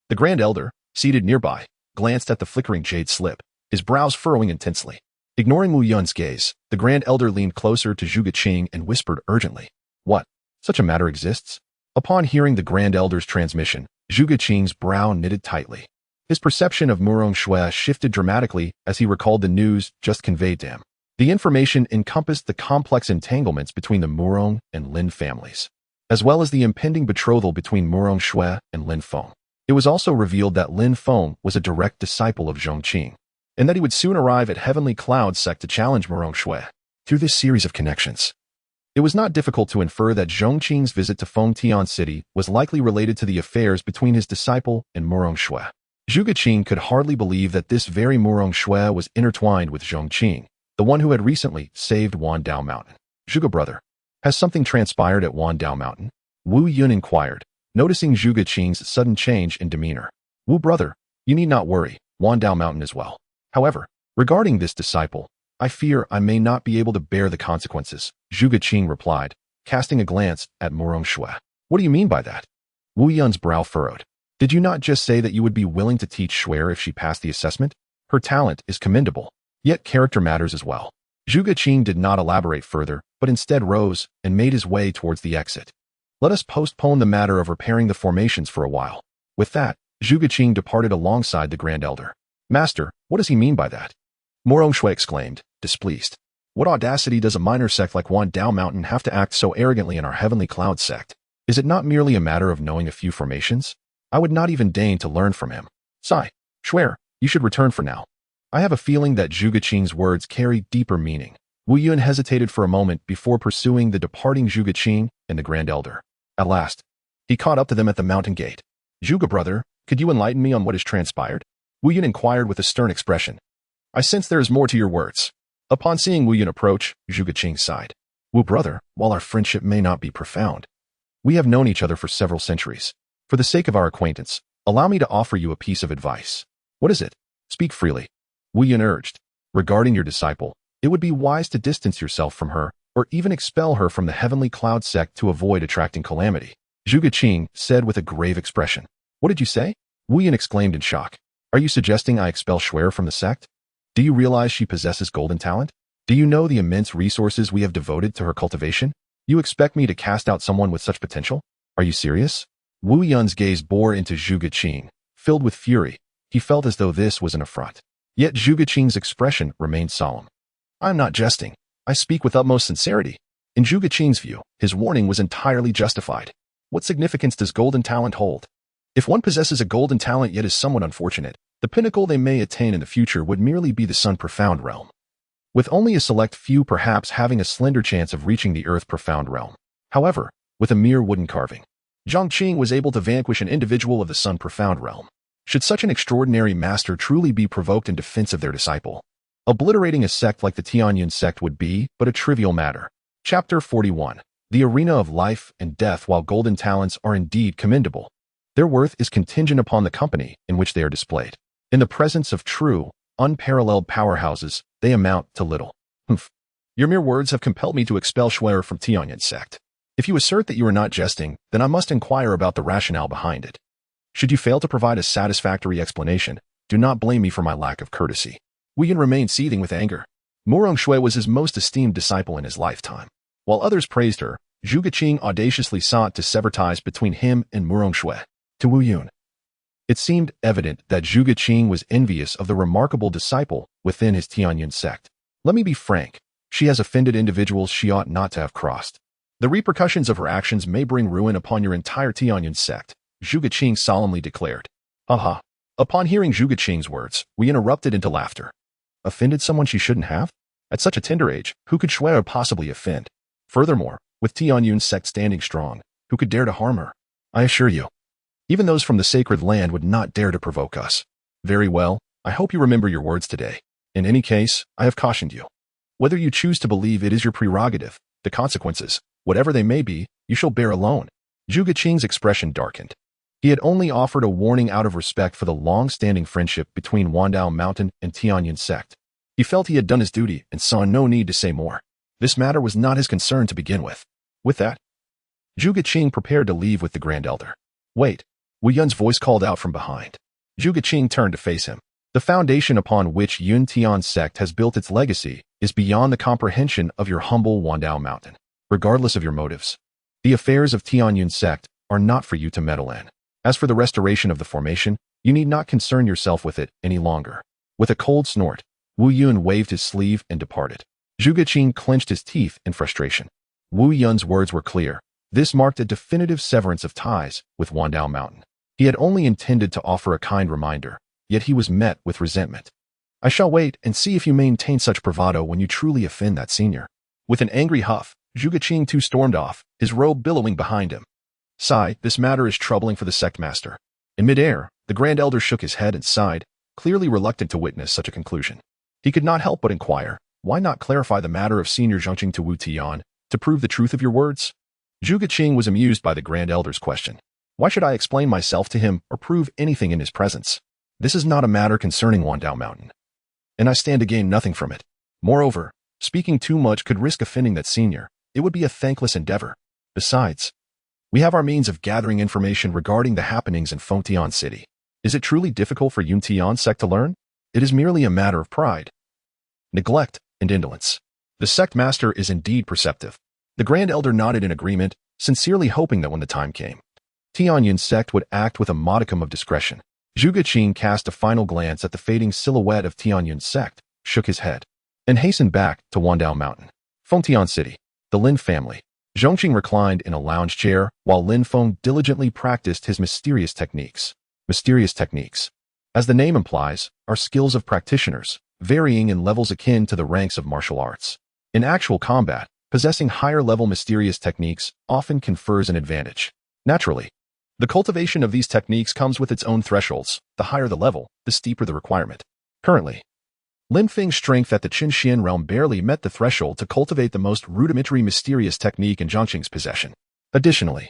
S2: the Grand Elder, seated nearby, glanced at the flickering jade slip, his brows furrowing intensely. Ignoring Wu Yun's gaze, the Grand Elder leaned closer to Zhuge Qing and whispered urgently, "What? Such a matter exists?" Upon hearing the Grand Elder's transmission, Zhuge Qing's brow knitted tightly. His perception of Murong Shui shifted dramatically as he recalled the news just conveyed to him. The information encompassed the complex entanglements between the Murong and Lin families, as well as the impending betrothal between Murong Shui and Lin Feng. It was also revealed that Lin Feng was a direct disciple of Zhong Qing, and that he would soon arrive at Heavenly Cloud Sect to challenge Murong Shui. Through this series of connections, it was not difficult to infer that Zhong Qing's visit to Fengtian City was likely related to the affairs between his disciple and Murong Shui. Zhuge Qing could hardly believe that this very Murong Shui was intertwined with Zhong Qing, the one who had recently saved Wandao Mountain. Zhuge brother, has something transpired at Wandao Mountain? Wu Yun inquired, noticing Zhuge Qing's sudden change in demeanor. Wu brother, you need not worry, Wandao Mountain is well. However, regarding this disciple, I fear I may not be able to bear the consequences, Zhuge Qing replied, casting a glance at Murong Shui. What do you mean by that? Wu Yun's brow furrowed. Did you not just say that you would be willing to teach Shui if she passed the assessment? Her talent is commendable, yet character matters as well. Zhuge Qing did not elaborate further, but instead rose and made his way towards the exit. Let us postpone the matter of repairing the formations for a while. With that, Zhuge Qing departed alongside the Grand Elder. Master, what does he mean by that? Murong Shui exclaimed, displeased. What audacity does a minor sect like Wandao Mountain have to act so arrogantly in our Heavenly Cloud Sect? Is it not merely a matter of knowing a few formations? I would not even deign to learn from him. Sigh, Shui, you should return for now. I have a feeling that Zhuge Qing's words carry deeper meaning. Wu Yun hesitated for a moment before pursuing the departing Zhuge Qing and the Grand Elder. At last, he caught up to them at the mountain gate. Zhuge brother, could you enlighten me on what has transpired? Wu Yun inquired with a stern expression. I sense there is more to your words. Upon seeing Wu Yun approach, Zhuge Qing sighed. Wu brother, while our friendship may not be profound, we have known each other for several centuries. For the sake of our acquaintance, allow me to offer you a piece of advice. What is it? Speak freely. Wu Yun urged. Regarding your disciple, it would be wise to distance yourself from her, or even expel her from the Heavenly Cloud Sect to avoid attracting calamity. Zhuge Qing said with a grave expression. What did you say? Wu Yun exclaimed in shock. Are you suggesting I expel Shui from the sect? Do you realize she possesses golden talent? Do you know the immense resources we have devoted to her cultivation? You expect me to cast out someone with such potential? Are you serious? Wu Yun's gaze bore into Zhuge Qing. Filled with fury, he felt as though this was an affront. Yet Zhuge Qing's expression remained solemn. I am not jesting. I speak with utmost sincerity. In Zhuge Qing's view, his warning was entirely justified. What significance does golden talent hold? If one possesses a golden talent yet is somewhat unfortunate, the pinnacle they may attain in the future would merely be the Sun Profound realm, with only a select few perhaps having a slender chance of reaching the Earth Profound realm. However, with a mere wooden carving, Zhong Qing was able to vanquish an individual of the Sun Profound realm. Should such an extraordinary master truly be provoked in defense of their disciple, obliterating a sect like the Tianyun sect would be but a trivial matter. Chapter 41. The arena of life and death. While golden talents are indeed commendable, their worth is contingent upon the company in which they are displayed. In the presence of true, unparalleled powerhouses, they amount to little. Your mere words have compelled me to expel Shuer from Tianyun sect. If you assert that you are not jesting, then I must inquire about the rationale behind it. Should you fail to provide a satisfactory explanation, do not blame me for my lack of courtesy. Wu Yun remained seething with anger. Murong Shui was his most esteemed disciple in his lifetime. While others praised her, Zhuge Qing audaciously sought to sever ties between him and Murong Shui. To Wu Yun, it seemed evident that Zhuge Qing was envious of the remarkable disciple within his Tianyun sect. Let me be frank, she has offended individuals she ought not to have crossed. The repercussions of her actions may bring ruin upon your entire Tianyun sect, Zhuge Qing solemnly declared. Haha. Upon hearing Zhuge Qing's words, we erupted into laughter. Offended someone she shouldn't have? At such a tender age, who could Shuai possibly offend? Furthermore, with Tianyun sect standing strong, who could dare to harm her? I assure you, even those from the sacred land would not dare to provoke us. Very well, I hope you remember your words today. In any case, I have cautioned you. Whether you choose to believe it is your prerogative, the consequences, whatever they may be, you shall bear alone. Zhuge Qing's expression darkened. He had only offered a warning out of respect for the long-standing friendship between Wandao Mountain and Tianyun sect. He felt he had done his duty and saw no need to say more. This matter was not his concern to begin with. With that, Zhuge Qing prepared to leave with the Grand Elder. Wait, Wu Yun's voice called out from behind. Zhuge Qing turned to face him. The foundation upon which Yun Tian sect has built its legacy is beyond the comprehension of your humble Wandao Mountain. Regardless of your motives, the affairs of Tianyun sect are not for you to meddle in. As for the restoration of the formation, you need not concern yourself with it any longer. With a cold snort, Wu Yun waved his sleeve and departed. Zhuge Qing clenched his teeth in frustration. Wu Yun's words were clear. This marked a definitive severance of ties with Wandao Mountain. He had only intended to offer a kind reminder, yet he was met with resentment. I shall wait and see if you maintain such bravado when you truly offend that senior. With an angry huff, Zhuge Qing too stormed off, his robe billowing behind him. Sigh, this matter is troubling for the sect master. In midair, the Grand Elder shook his head and sighed, clearly reluctant to witness such a conclusion. He could not help but inquire, why not clarify the matter of Senior Zhong Qing to Wu Tian, to prove the truth of your words? Zhuge Qing was amused by the Grand Elder's question. Why should I explain myself to him or prove anything in his presence? This is not a matter concerning Wandao Mountain, and I stand to gain nothing from it. Moreover, speaking too much could risk offending that senior. It would be a thankless endeavor. Besides, we have our means of gathering information regarding the happenings in Fengtian City. Is it truly difficult for Yun Tian sect to learn? It is merely a matter of pride, neglect, and indolence. The sect master is indeed perceptive. The Grand Elder nodded in agreement, sincerely hoping that when the time came, Tianyun sect would act with a modicum of discretion. Zhuge Qing cast a final glance at the fading silhouette of Tianyun sect, shook his head, and hastened back to Wandao Mountain. Fengtian City. The Lin family. Zhong Qing reclined in a lounge chair while Lin Feng diligently practiced his mysterious techniques. Mysterious techniques, as the name implies, are skills of practitioners, varying in levels akin to the ranks of martial arts. In actual combat, possessing higher-level mysterious techniques often confers an advantage. Naturally, the cultivation of these techniques comes with its own thresholds. The higher the level, the steeper the requirement. Currently, Lin Feng's strength at the Qinxian realm barely met the threshold to cultivate the most rudimentary mysterious technique in Zhong Qing's possession. Additionally,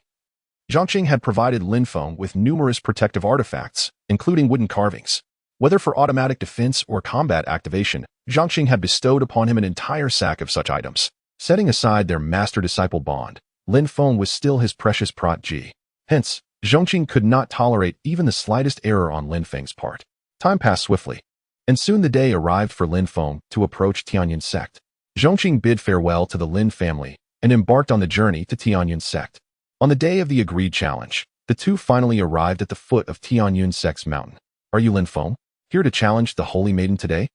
S2: Zhong Qing had provided Lin Feng with numerous protective artifacts, including wooden carvings. Whether for automatic defense or combat activation, Zhong Qing had bestowed upon him an entire sack of such items. Setting aside their master-disciple bond, Lin Feng was still his precious protégé. Hence, Zhong Qing could not tolerate even the slightest error on Lin Feng's part. Time passed swiftly, and soon the day arrived for Lin Feng to approach Tianyun sect. Zhong Qing bid farewell to the Lin family and embarked on the journey to Pingjiang Sect. On the day of the agreed challenge, the two finally arrived at the foot of Pingjiang Sect's mountain. Are you Lin Feng, here to challenge the holy maiden today?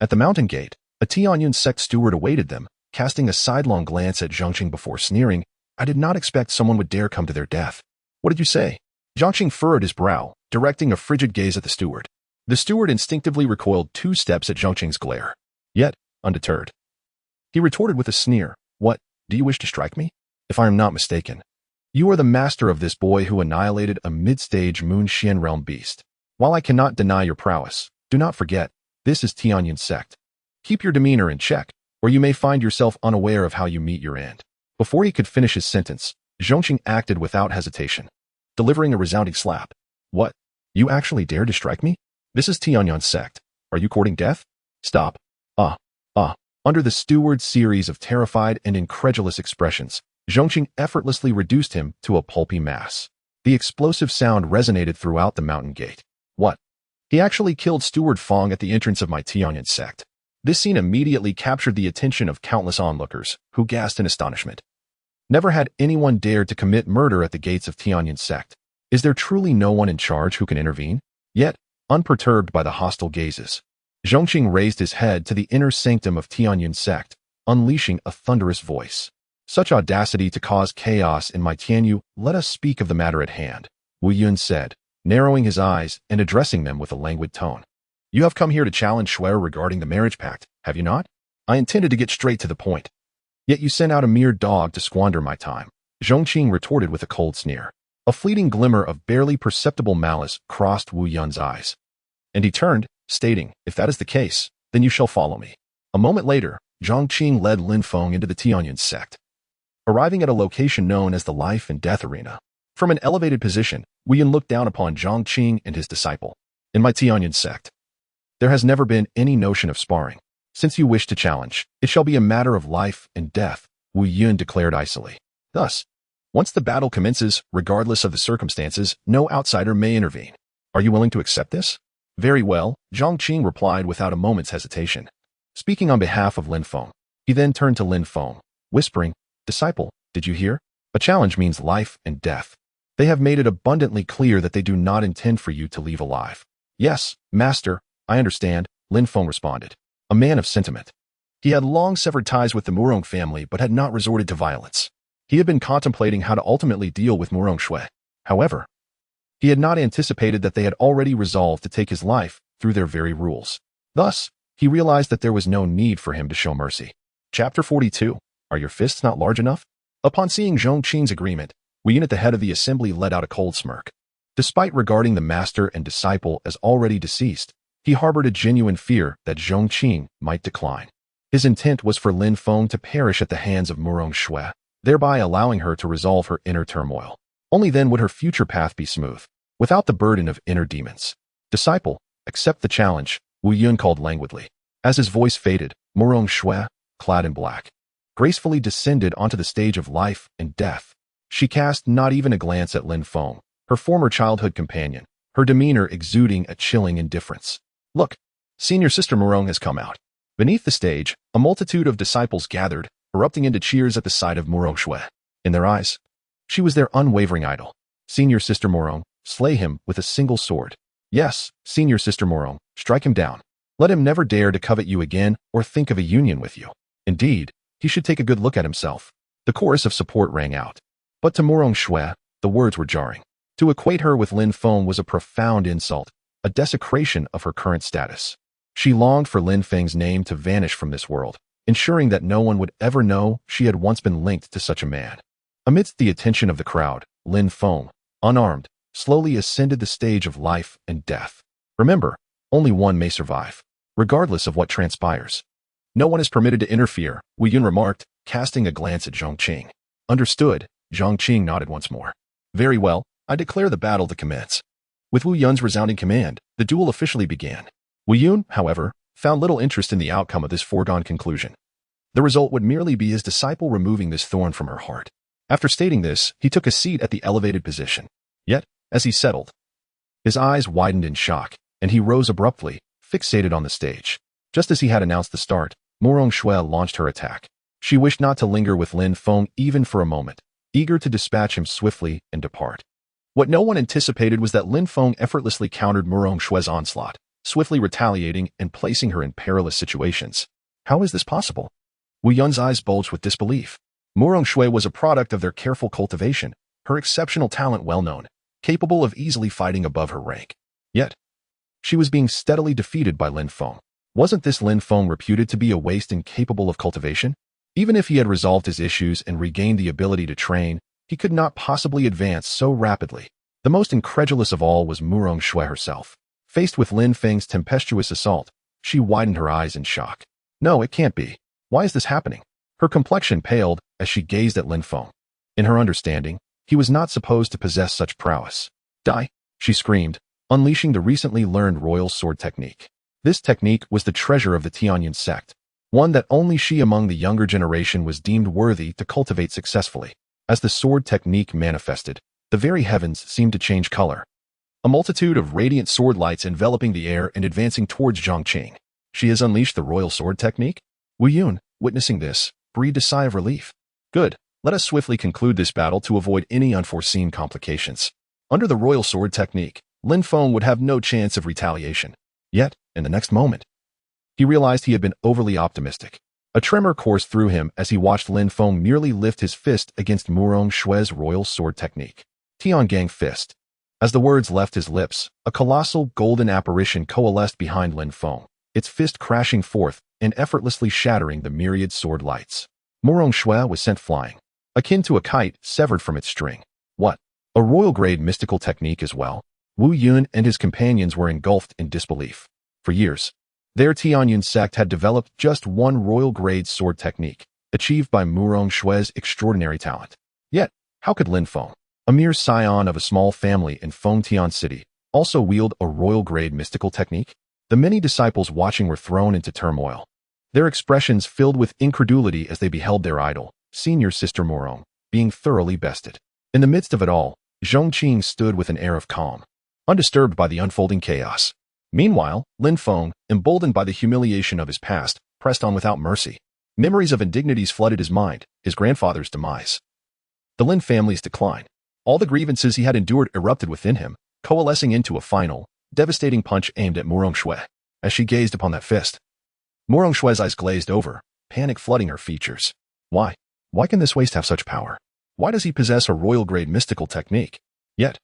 S2: At the mountain gate, a Pingjiang Sect steward awaited them, casting a sidelong glance at Zhong Qing before sneering. I did not expect someone would dare come to their death. What did you say? Zhong Qing furrowed his brow, directing a frigid gaze at the steward. The steward instinctively recoiled 2 steps at Zhong Qing's glare. Yet, undeterred, he retorted with a sneer, What, do you wish to strike me? If I am not mistaken, you are the master of this boy who annihilated a mid-stage Moon Xian realm beast. While I cannot deny your prowess, do not forget, this is Pingjiang Sect. Keep your demeanor in check, or you may find yourself unaware of how you meet your end. Before he could finish his sentence, Zhong Qing acted without hesitation, delivering a resounding slap. What? You actually dared to strike me? This is Pingjiang Sect. Are you courting death? Stop. Under the steward's series of terrified and incredulous expressions, Zhong Qing effortlessly reduced him to a pulpy mass. The explosive sound resonated throughout the mountain gate. What? He actually killed Steward Fong at the entrance of my Pingjiang Sect. This scene immediately captured the attention of countless onlookers, who gasped in astonishment. Never had anyone dared to commit murder at the gates of Pingjiang Sect. Is there truly no one in charge who can intervene? Yet, unperturbed by the hostile gazes, Zhong Qing raised his head to the inner sanctum of Pingjiang Sect, unleashing a thunderous voice. Such audacity to cause chaos in my Tianyu, let us speak of the matter at hand, Wu Yun said, narrowing his eyes and addressing them with a languid tone. You have come here to challenge Shui regarding the marriage pact, have you not? I intended to get straight to the point. Yet you sent out a mere dog to squander my time, Zhong Qing retorted with a cold sneer. A fleeting glimmer of barely perceptible malice crossed Wu Yun's eyes. And he turned, stating, If that is the case, then you shall follow me. A moment later, Zhong Qing led Lin Feng into the Pingjiang Sect. Arriving at a location known as the Life and Death Arena. From an elevated position, Wu Yun looked down upon Zhong Qing and his disciple. In my Pingjiang Sect, there has never been any notion of sparring. Since you wish to challenge, it shall be a matter of life and death, Wu Yun declared icily. Thus, once the battle commences, regardless of the circumstances, no outsider may intervene. Are you willing to accept this? Very well, Zhong Qing replied without a moment's hesitation. Speaking on behalf of Lin Feng, he then turned to Lin Feng, whispering, Disciple, did you hear? A challenge means life and death. They have made it abundantly clear that they do not intend for you to leave alive. Yes, master, I understand, Lin Feng responded, a man of sentiment. He had long severed ties with the Murong family but had not resorted to violence. He had been contemplating how to ultimately deal with Murong Shui. However, he had not anticipated that they had already resolved to take his life through their very rules. Thus, he realized that there was no need for him to show mercy. Chapter 42. Are your fists not large enough? Upon seeing Zhong Qing's agreement, Wu Yun at the head of the assembly let out a cold smirk. Despite regarding the master and disciple as already deceased, he harbored a genuine fear that Zhong Qing might decline. His intent was for Lin Feng to perish at the hands of Murong Shui, thereby allowing her to resolve her inner turmoil. Only then would her future path be smooth, without the burden of inner demons. Disciple, accept the challenge, Wu Yun called languidly. As his voice faded, Murong Shui, clad in black, gracefully descended onto the stage of life and death. She cast not even a glance at Lin Feng, her former childhood companion, her demeanor exuding a chilling indifference. Look, senior sister Murong has come out. Beneath the stage, a multitude of disciples gathered, erupting into cheers at the sight of Murong Shui. In their eyes, she was their unwavering idol. Senior sister Murong, slay him with a single sword. Yes, senior sister Murong, strike him down. Let him never dare to covet you again or think of a union with you. Indeed, he should take a good look at himself. The chorus of support rang out. But to Murong Shui, the words were jarring. To equate her with Lin Feng was a profound insult, a desecration of her current status. She longed for Lin Feng's name to vanish from this world, ensuring that no one would ever know she had once been linked to such a man. Amidst the attention of the crowd, Lin Feng, unarmed, slowly ascended the stage of life and death. Remember, only one may survive, regardless of what transpires. No one is permitted to interfere, Wu Yun remarked, casting a glance at Zhong Qing. Understood, Zhong Qing nodded once more. Very well, I declare the battle to commence. With Wu Yun's resounding command, the duel officially began. Wu Yun, however, found little interest in the outcome of this foregone conclusion. The result would merely be his disciple removing this thorn from her heart. After stating this, he took a seat at the elevated position. Yet, as he settled, his eyes widened in shock, and he rose abruptly, fixated on the stage. Just as he had announced the start, Murong Shui launched her attack. She wished not to linger with Lin Feng even for a moment, eager to dispatch him swiftly and depart. What no one anticipated was that Lin Feng effortlessly countered Murong Shui's onslaught, swiftly retaliating and placing her in perilous situations. How is this possible? Wu Yun's eyes bulged with disbelief. Murong Shui was a product of their careful cultivation, her exceptional talent well known, capable of easily fighting above her rank. Yet, she was being steadily defeated by Lin Feng. Wasn't this Lin Feng reputed to be a waste incapable of cultivation? Even if he had resolved his issues and regained the ability to train, he could not possibly advance so rapidly. The most incredulous of all was Murong Shui herself. Faced with Lin Feng's tempestuous assault, she widened her eyes in shock. No, it can't be. Why is this happening? Her complexion paled as she gazed at Lin Feng. In her understanding, he was not supposed to possess such prowess. Die! She screamed, unleashing the recently learned royal sword technique. This technique was the treasure of the Pingjiang Sect, one that only she among the younger generation was deemed worthy to cultivate successfully. As the sword technique manifested, the very heavens seemed to change color. A multitude of radiant sword lights enveloping the air and advancing towards Zhong Qing. She has unleashed the royal sword technique? Wu Yun, witnessing this, breathed a sigh of relief. Good, let us swiftly conclude this battle to avoid any unforeseen complications. Under the royal sword technique, Lin Feng would have no chance of retaliation. Yet, in the next moment, he realized he had been overly optimistic. A tremor coursed through him as he watched Lin Feng merely lift his fist against Murong Shui's royal sword technique. Tiangang fist. As the words left his lips, a colossal golden apparition coalesced behind Lin Feng, its fist crashing forth and effortlessly shattering the myriad sword lights. Murong Shui was sent flying, akin to a kite severed from its string. What? A royal-grade mystical technique as well? Wu Yun and his companions were engulfed in disbelief. For years, their Pingjiang Sect had developed just one royal-grade sword technique, achieved by Murong Shui's extraordinary talent. Yet, how could Lin Feng, a mere scion of a small family in Fengtian City, also wield a royal-grade mystical technique? The many disciples watching were thrown into turmoil, their expressions filled with incredulity as they beheld their idol, senior sister Murong, being thoroughly bested. In the midst of it all, Zhong Qing stood with an air of calm, undisturbed by the unfolding chaos. Meanwhile, Lin Feng, emboldened by the humiliation of his past, pressed on without mercy. Memories of indignities flooded his mind, his grandfather's demise, the Lin family's decline. All the grievances he had endured erupted within him, coalescing into a final, devastating punch aimed at Murong Shui. As she gazed upon that fist, Murong Shui's eyes glazed over, panic flooding her features. Why? Why can this waste have such power? Why does he possess a royal-grade mystical technique? Yet,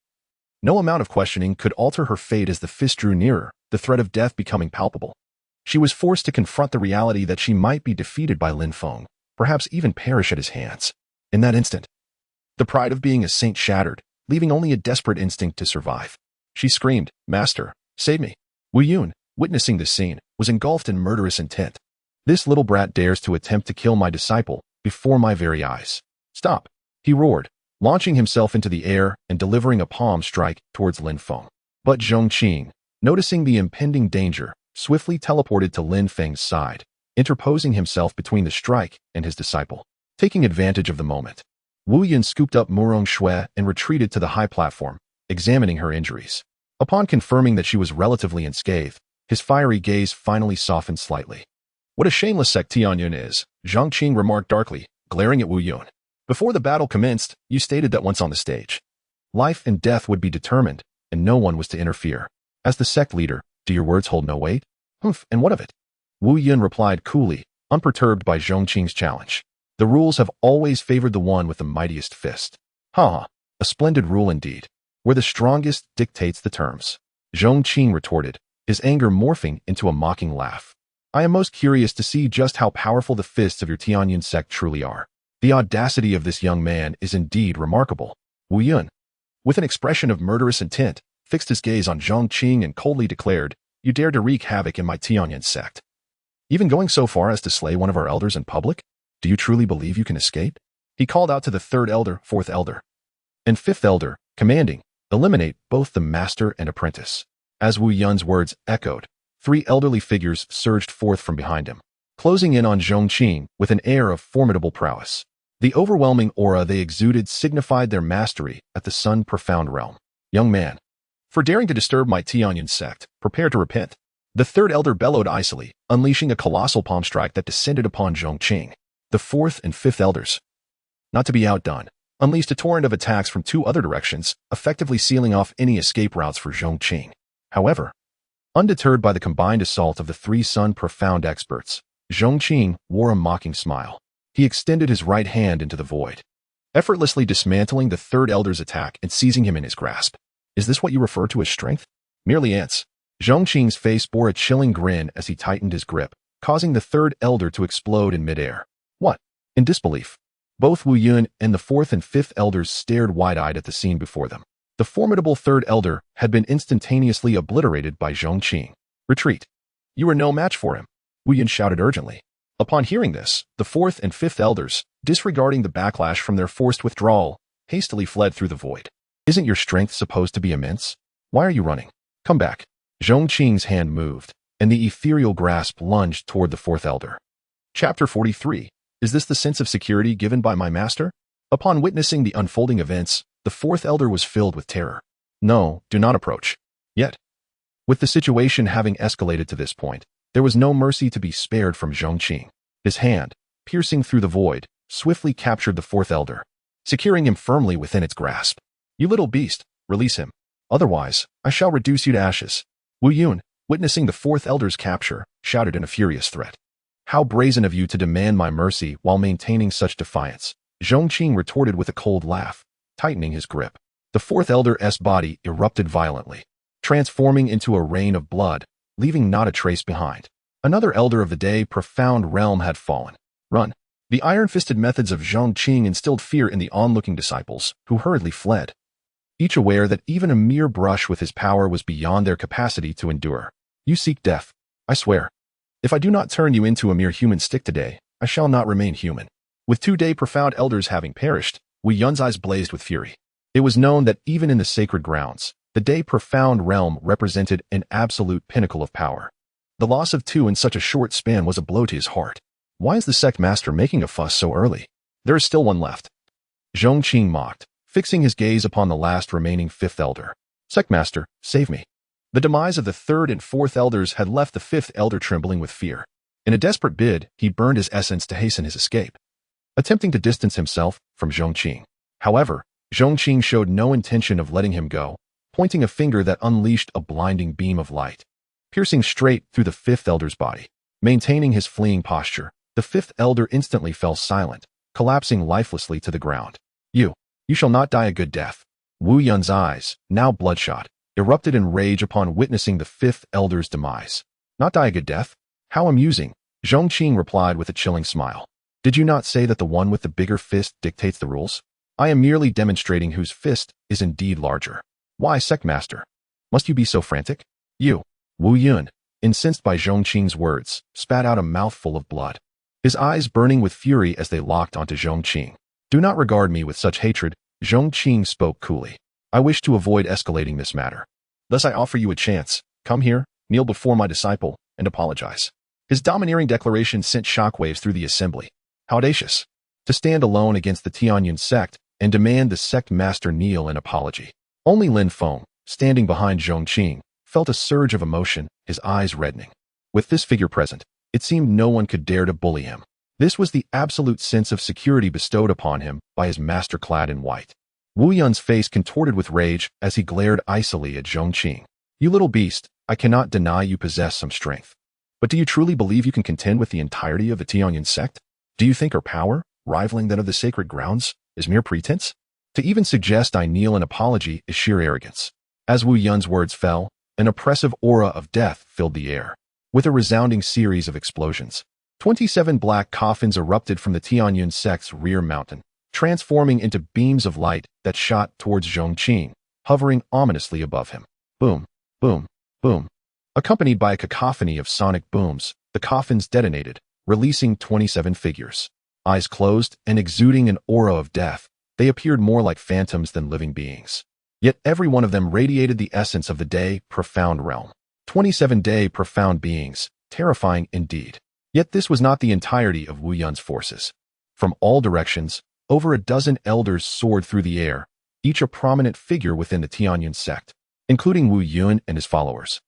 S2: no amount of questioning could alter her fate as the fist drew nearer, the threat of death becoming palpable. She was forced to confront the reality that she might be defeated by Lin Feng, perhaps even perish at his hands. In that instant, the pride of being a saint shattered, leaving only a desperate instinct to survive. She screamed, "Master, save me!" Wu Yun, witnessing this scene, was engulfed in murderous intent. This little brat dares to attempt to kill my disciple before my very eyes. Stop! He roared, launching himself into the air and delivering a palm strike towards Lin Feng. But Zhong Qing, noticing the impending danger, swiftly teleported to Lin Feng's side, interposing himself between the strike and his disciple. Taking advantage of the moment, Wu Yun scooped up Murong Shui and retreated to the high platform, examining her injuries. Upon confirming that she was relatively unscathed, his fiery gaze finally softened slightly. What a shameless sect Tianyan is, Zhong Qing remarked darkly, glaring at Wu Yun. Before the battle commenced, you stated that once on the stage, life and death would be determined, and no one was to interfere. As the sect leader, do your words hold no weight? Humph, and what of it? Wu Yun replied coolly, unperturbed by Zhong Qing's challenge. The rules have always favored the one with the mightiest fist. Ha! A splendid rule indeed, where the strongest dictates the terms. Zhong Qing retorted, his anger morphing into a mocking laugh. I am most curious to see just how powerful the fists of your Pingjiang Sect truly are. The audacity of this young man is indeed remarkable. Wu Yun, with an expression of murderous intent, fixed his gaze on Zhong Qing and coldly declared, "You dare to wreak havoc in my Pingjiang Sect? Even going so far as to slay one of our elders in public? Do you truly believe you can escape?" He called out to the third elder, fourth elder, and fifth elder, commanding, "Eliminate both the master and apprentice." As Wu Yun's words echoed, three elderly figures surged forth from behind him, closing in on Zhong Qing with an air of formidable prowess. The overwhelming aura they exuded signified their mastery at the sun-profound realm. "Young man, for daring to disturb my Pingjiang Sect, prepare to repent." The third elder bellowed icily, unleashing a colossal palm strike that descended upon Zhong Qing. The fourth and fifth elders, not to be outdone, unleashed a torrent of attacks from two other directions, effectively sealing off any escape routes for Zhong Qing. However, undeterred by the combined assault of the three Sun Profound experts, Zhong Qing wore a mocking smile. He extended his right hand into the void, effortlessly dismantling the third elder's attack and seizing him in his grasp. Is this what you refer to as strength? Merely ants. Zhong Qing's face bore a chilling grin as he tightened his grip, causing the third elder to explode in midair. What? In disbelief, both Wu Yun and the fourth and fifth elders stared wide-eyed at the scene before them. The formidable third elder had been instantaneously obliterated by Zhong Qing. Retreat. You are no match for him, Wu Yun shouted urgently. Upon hearing this, the fourth and fifth elders, disregarding the backlash from their forced withdrawal, hastily fled through the void. Isn't your strength supposed to be immense? Why are you running? Come back. Zhong Qing's hand moved, and the ethereal grasp lunged toward the fourth elder. Chapter 43. Is this the sense of security given by my master? Upon witnessing the unfolding events, the fourth elder was filled with terror. No, do not approach. Yet, with the situation having escalated to this point, there was no mercy to be spared from Zhong Qing. His hand, piercing through the void, swiftly captured the fourth elder, securing him firmly within its grasp. You little beast, release him. Otherwise, I shall reduce you to ashes. Wu Yun, witnessing the fourth elder's capture, shouted in a furious threat. How brazen of you to demand my mercy while maintaining such defiance. Zhong Qing retorted with a cold laugh, tightening his grip. The fourth elder's body erupted violently, transforming into a rain of blood, leaving not a trace behind. Another elder of the day profound realm had fallen. Run. The iron-fisted methods of Zhong Qing instilled fear in the onlooking disciples, who hurriedly fled, each aware that even a mere brush with his power was beyond their capacity to endure. You seek death. I swear. If I do not turn you into a mere human stick today, I shall not remain human. With 2 day profound elders having perished, Wu Yun's eyes blazed with fury. It was known that even in the sacred grounds, the day profound realm represented an absolute pinnacle of power. The loss of 2 in such a short span was a blow to his heart. Why is the sect master making a fuss so early? There is still one left. Zhong Qing mocked, fixing his gaze upon the last remaining fifth elder. Sect master, save me. The demise of the third and fourth elders had left the fifth elder trembling with fear. In a desperate bid, he burned his essence to hasten his escape, attempting to distance himself from Zhong Qing. However, Zhong Qing showed no intention of letting him go, pointing a finger that unleashed a blinding beam of light, piercing straight through the fifth elder's body. Maintaining his fleeing posture, the fifth elder instantly fell silent, collapsing lifelessly to the ground. You shall not die a good death. Wu Yun's eyes, now bloodshot, erupted in rage upon witnessing the fifth elder's demise. Not die a good death? How amusing, Zhong Qing replied with a chilling smile. Did you not say that the one with the bigger fist dictates the rules? I am merely demonstrating whose fist is indeed larger. Why, sect master? Must you be so frantic? You, Wu Yun, incensed by Zhong Qing's words, spat out a mouthful of blood, his eyes burning with fury as they locked onto Zhong Qing. Do not regard me with such hatred, Zhong Qing spoke coolly. I wish to avoid escalating this matter. Thus I offer you a chance. Come here, kneel before my disciple, and apologize. His domineering declaration sent shockwaves through the assembly. How audacious. To stand alone against the Pingjiang Sect and demand the sect master kneel in apology. Only Lin Feng, standing behind Zhong Qing, felt a surge of emotion, his eyes reddening. With this figure present, it seemed no one could dare to bully him. This was the absolute sense of security bestowed upon him by his master clad in white. Wu Yun's face contorted with rage as he glared icily at Zhong Qing. You little beast, I cannot deny you possess some strength. But do you truly believe you can contend with the entirety of the Pingjiang Sect? Do you think our power, rivaling that of the sacred grounds, is mere pretense? To even suggest I kneel in apology is sheer arrogance. As Wu Yun's words fell, an oppressive aura of death filled the air. With a resounding series of explosions, 27 black coffins erupted from the Pingjiang Sect's rear mountain, transforming into beams of light that shot towards Zhong Qing, hovering ominously above him. Boom, boom, boom. Accompanied by a cacophony of sonic booms, the coffins detonated, releasing 27 figures. Eyes closed and exuding an aura of death, they appeared more like phantoms than living beings. Yet every one of them radiated the essence of the day profound realm. 27 day profound beings, terrifying indeed. Yet this was not the entirety of Wu Yun's forces. From all directions, over a dozen elders soared through the air, each a prominent figure within the Pingjiang Sect, including Wu Yun and his followers.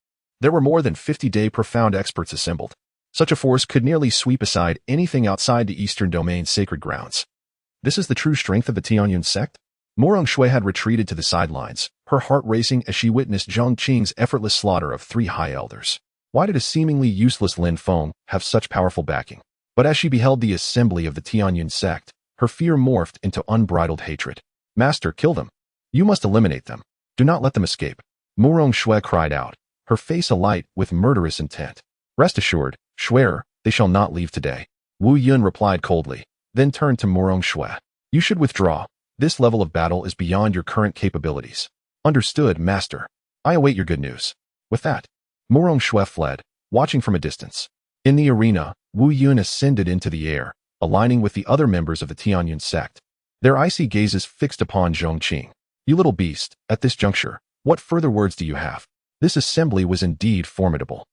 S2: There were more than 50-day profound experts assembled. Such a force could nearly sweep aside anything outside the Eastern Domain's sacred grounds. This is the true strength of the Pingjiang Sect? Morong Shui had retreated to the sidelines, her heart racing as she witnessed Zhong Qing's effortless slaughter of 3 high elders. Why did a seemingly useless Lin Feng have such powerful backing? But as she beheld the assembly of the Pingjiang Sect, her fear morphed into unbridled hatred. Master, kill them. You must eliminate them. Do not let them escape. Morong Shui cried out, her face alight with murderous intent. Rest assured, Shui'er, they shall not leave today. Wu Yun replied coldly, then turned to Morong Shui. You should withdraw. This level of battle is beyond your current capabilities. Understood, Master. I await your good news. With that, Morong Shui fled, watching from a distance. In the arena, Wu Yun ascended into the air, aligning with the other members of the Pingjiang Sect. Their icy gazes fixed upon Zhong Qing. You little beast, at this juncture, what further words do you have? This assembly was indeed formidable.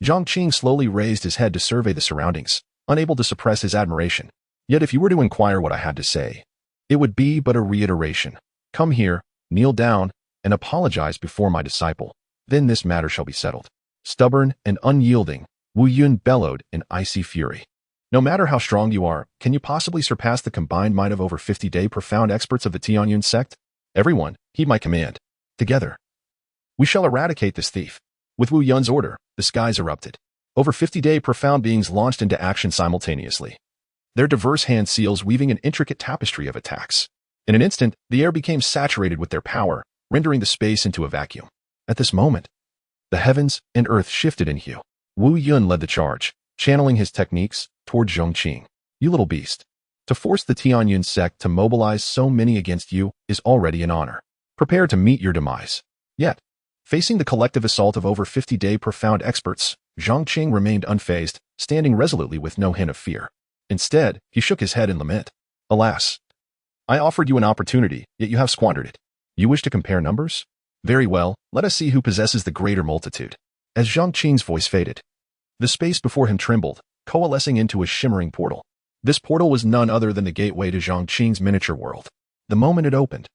S2: Zhong Qing slowly raised his head to survey the surroundings, unable to suppress his admiration. Yet if you were to inquire what I had to say, it would be but a reiteration. Come here, kneel down, and apologize before my disciple. Then this matter shall be settled. Stubborn and unyielding, Wu Yun bellowed in icy fury. No matter how strong you are, can you possibly surpass the combined might of over 50-day profound experts of the Pingjiang Sect? Everyone, heed my command. Together, we shall eradicate this thief. With Wu Yun's order, the skies erupted. Over 50-day profound beings launched into action simultaneously, their diverse hand seals weaving an intricate tapestry of attacks. In an instant, the air became saturated with their power, rendering the space into a vacuum. At this moment, the heavens and earth shifted in hue. Wu Yun led the charge, channeling his techniques toward Zhong Qing. You little beast. To force the Pingjiang Sect to mobilize so many against you is already an honor. Prepare to meet your demise. Yet, facing the collective assault of over 50-day profound experts, Zhong Qing remained unfazed, standing resolutely with no hint of fear. Instead, he shook his head in lament. Alas, I offered you an opportunity, yet you have squandered it. You wish to compare numbers? Very well, let us see who possesses the greater multitude. As Zhong Qing's voice faded, the space before him trembled, coalescing into a shimmering portal. This portal was none other than the gateway to Zhong Qing's miniature world. The moment it opened,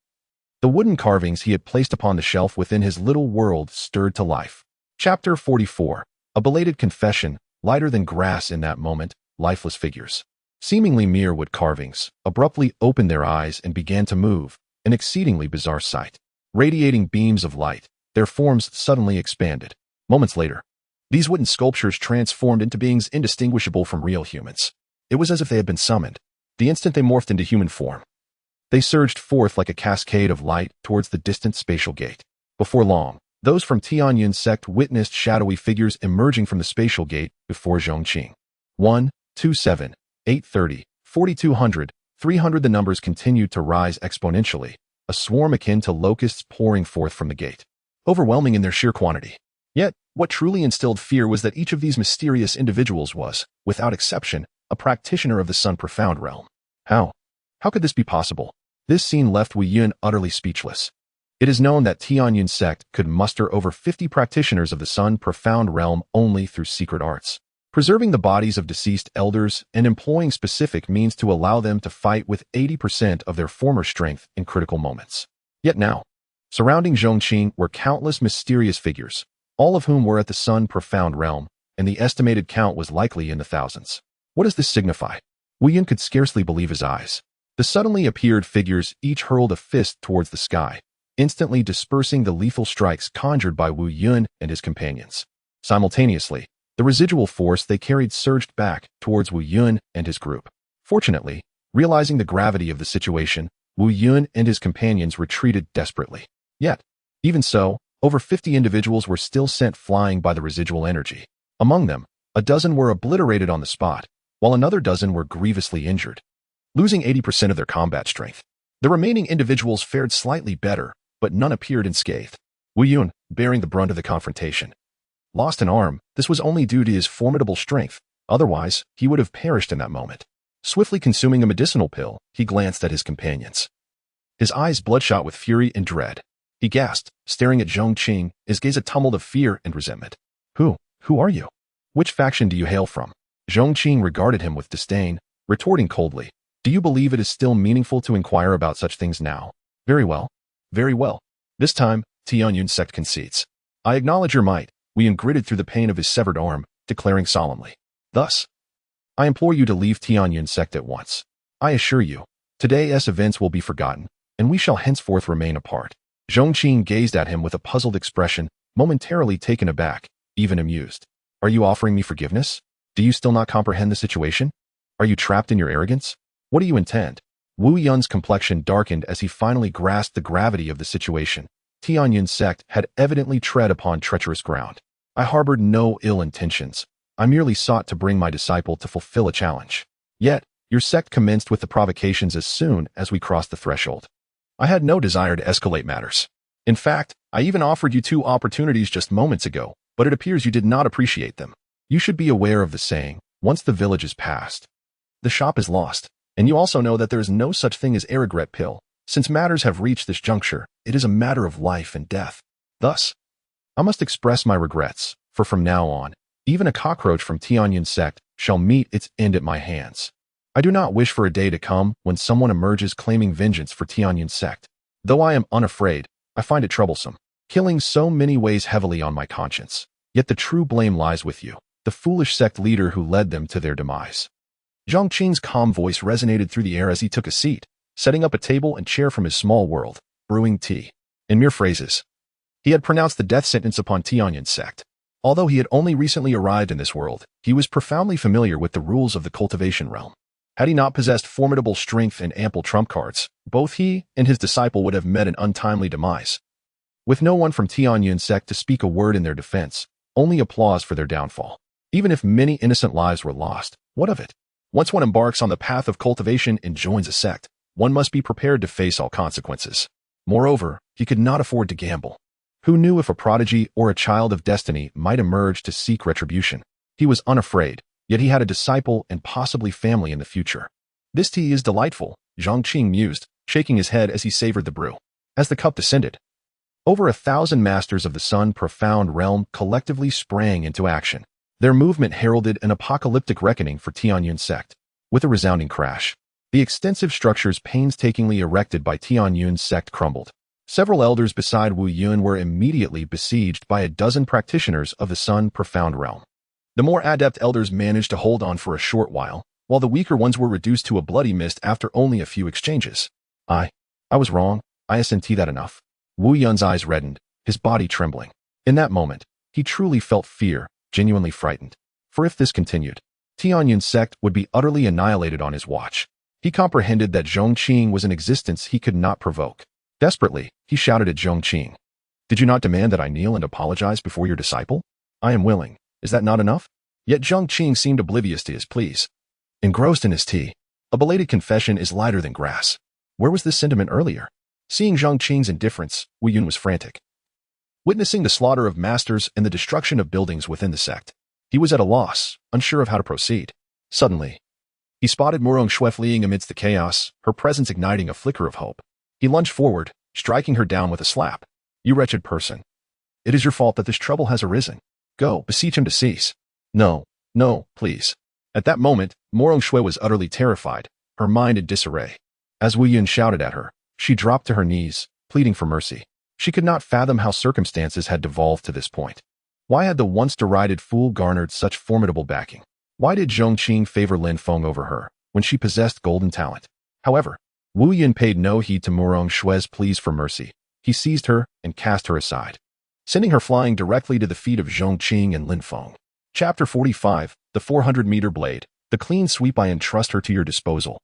S2: the wooden carvings he had placed upon the shelf within his little world stirred to life. Chapter 44. A belated confession, lighter than grass in that moment, lifeless figures, seemingly mere wood carvings, abruptly opened their eyes and began to move, an exceedingly bizarre sight. Radiating beams of light, their forms suddenly expanded. Moments later, these wooden sculptures transformed into beings indistinguishable from real humans. It was as if they had been summoned. The instant they morphed into human form, they surged forth like a cascade of light towards the distant spatial gate. Before long, those from Pingjiang Sect witnessed shadowy figures emerging from the spatial gate before Zhong Qing. 127, 830, 4200, 300. The numbers continued to rise exponentially, a swarm akin to locusts pouring forth from the gate, overwhelming in their sheer quantity. Yet, what truly instilled fear was that each of these mysterious individuals was, without exception, a practitioner of the Sun Profound realm. How could this be possible? This scene left Wu Yun utterly speechless. It is known that Pingjiang Sect could muster over 50 practitioners of the Sun Profound realm only through secret arts, preserving the bodies of deceased elders and employing specific means to allow them to fight with 80% of their former strength in critical moments. Yet now, surrounding Zhong Qing were countless mysterious figures, all of whom were at the Sun Profound realm, and the estimated count was likely in the thousands. What does this signify? Wu Yun could scarcely believe his eyes. The suddenly appeared figures each hurled a fist towards the sky, instantly dispersing the lethal strikes conjured by Wu Yun and his companions. Simultaneously, the residual force they carried surged back towards Wu Yun and his group. Fortunately, realizing the gravity of the situation, Wu Yun and his companions retreated desperately. Yet, even so, over 50 individuals were still sent flying by the residual energy. Among them, a dozen were obliterated on the spot, while another dozen were grievously injured, losing 80% of their combat strength. The remaining individuals fared slightly better, but none appeared unscathed. Wu Yun, bearing the brunt of the confrontation, lost an arm. This was only due to his formidable strength. Otherwise, he would have perished in that moment. Swiftly consuming a medicinal pill, he glanced at his companions, his eyes bloodshot with fury and dread. He gasped, staring at Zhong Qing, his gaze a tumult of fear and resentment. Who are you? Which faction do you hail from? Zhong Qing regarded him with disdain, retorting coldly, do you believe it is still meaningful to inquire about such things now? Very well. Very well. This time, Pingjiang Sect concedes. I acknowledge your might, Wu Yun gritted through the pain of his severed arm, declaring solemnly, "Thus, I implore you to leave Tianyun Sect at once. I assure you, today's events will be forgotten, and we shall henceforth remain apart." Zhong Qing gazed at him with a puzzled expression, momentarily taken aback, even amused. "Are you offering me forgiveness? Do you still not comprehend the situation? Are you trapped in your arrogance? What do you intend?" Wu Yun's complexion darkened as he finally grasped the gravity of the situation. Tianyun Sect had evidently tread upon treacherous ground. "I harbored no ill intentions. I merely sought to bring my disciple to fulfill a challenge. Yet, your sect commenced with the provocations as soon as we crossed the threshold. I had no desire to escalate matters. In fact, I even offered you 2 opportunities just moments ago, but it appears you did not appreciate them. You should be aware of the saying, once the village is passed, the shop is lost, and you also know that there is no such thing as a regret pill. Since matters have reached this juncture, it is a matter of life and death. Thus, I must express my regrets, for from now on, even a cockroach from Tianyun Sect shall meet its end at my hands. I do not wish for a day to come when someone emerges claiming vengeance for Tianyun Sect. Though I am unafraid, I find it troublesome. Killing so many weighs heavily on my conscience. Yet the true blame lies with you, the foolish sect leader who led them to their demise." Zhong Qing's calm voice resonated through the air as he took a seat, setting up a table and chair from his small world, brewing tea. In mere phrases, he had pronounced the death sentence upon Tianyun Sect. Although he had only recently arrived in this world, he was profoundly familiar with the rules of the cultivation realm. Had he not possessed formidable strength and ample trump cards, both he and his disciple would have met an untimely demise. With no one from Tianyun Sect to speak a word in their defense, only applause for their downfall. Even if many innocent lives were lost, what of it? Once one embarks on the path of cultivation and joins a sect, one must be prepared to face all consequences. Moreover, he could not afford to gamble. Who knew if a prodigy or a child of destiny might emerge to seek retribution? He was unafraid, yet he had a disciple and possibly family in the future. "This tea is delightful," Zhong Qing mused, shaking his head as he savored the brew. As the cup descended, over 1,000 masters of the sun-profound realm collectively sprang into action. Their movement heralded an apocalyptic reckoning for Tianyun Sect. With a resounding crash, the extensive structures painstakingly erected by Tianyun Sect crumbled. Several elders beside Wu Yun were immediately besieged by a dozen practitioners of the sun-profound realm. The more adept elders managed to hold on for a short while the weaker ones were reduced to a bloody mist after only a few exchanges. I was wrong. Isn't that enough?" Wu Yun's eyes reddened, his body trembling. In that moment, he truly felt fear, genuinely frightened. For if this continued, Tianyun Sect would be utterly annihilated on his watch. He comprehended that Zhong Qing was an existence he could not provoke. Desperately, he shouted at Zhong Qing, "Did you not demand that I kneel and apologize before your disciple? I am willing. Is that not enough?" Yet Zhong Qing seemed oblivious to his pleas. Engrossed in his tea, a belated confession is lighter than grass. Where was this sentiment earlier? Seeing Zhong Qing's indifference, Wu Yun was frantic. Witnessing the slaughter of masters and the destruction of buildings within the sect, he was at a loss, unsure of how to proceed. Suddenly, he spotted Murong Shui fleeing amidst the chaos, her presence igniting a flicker of hope. He lunged forward, striking her down with a slap. "You wretched person. It is your fault that this trouble has arisen. Go, beseech him to cease." No, please." At that moment, Murong Shui was utterly terrified, her mind in disarray. As Wu Yun shouted at her, she dropped to her knees, pleading for mercy. She could not fathom how circumstances had devolved to this point. Why had the once derided fool garnered such formidable backing? Why did Zhong Qing favor Lin Feng over her, when she possessed golden talent? However, Wu Yun paid no heed to Murong Shui's pleas for mercy. He seized her and cast her aside, sending her flying directly to the feet of Zhong Qing and Lin Feng. Chapter 45, The 400-meter Blade. The clean sweep. I entrust her to your disposal.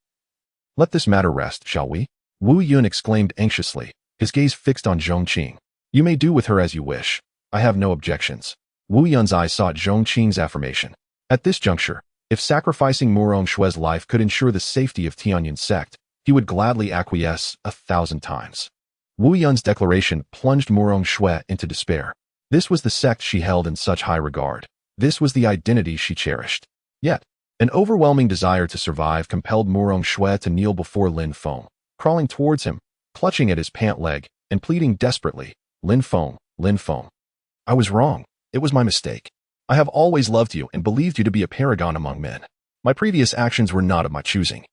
S2: Let this matter rest, shall we? Wu Yun exclaimed anxiously, his gaze fixed on Zhong Qing. You may do with her as you wish. I have no objections. Wu Yun's eyes sought Zhong Qing's affirmation. At this juncture, if sacrificing Murong Shui's life could ensure the safety of Tianyun Sect, he would gladly acquiesce 1,000 times. Wu Yun's declaration plunged Murong Shui into despair. This was the sect she held in such high regard. This was the identity she cherished. Yet, an overwhelming desire to survive compelled Murong Shui to kneel before Lin Feng, crawling towards him, clutching at his pant leg, and pleading desperately, Lin Feng, Lin Feng. I was wrong. It was my mistake. I have always loved you and believed you to be a paragon among men. My previous actions were not of my choosing.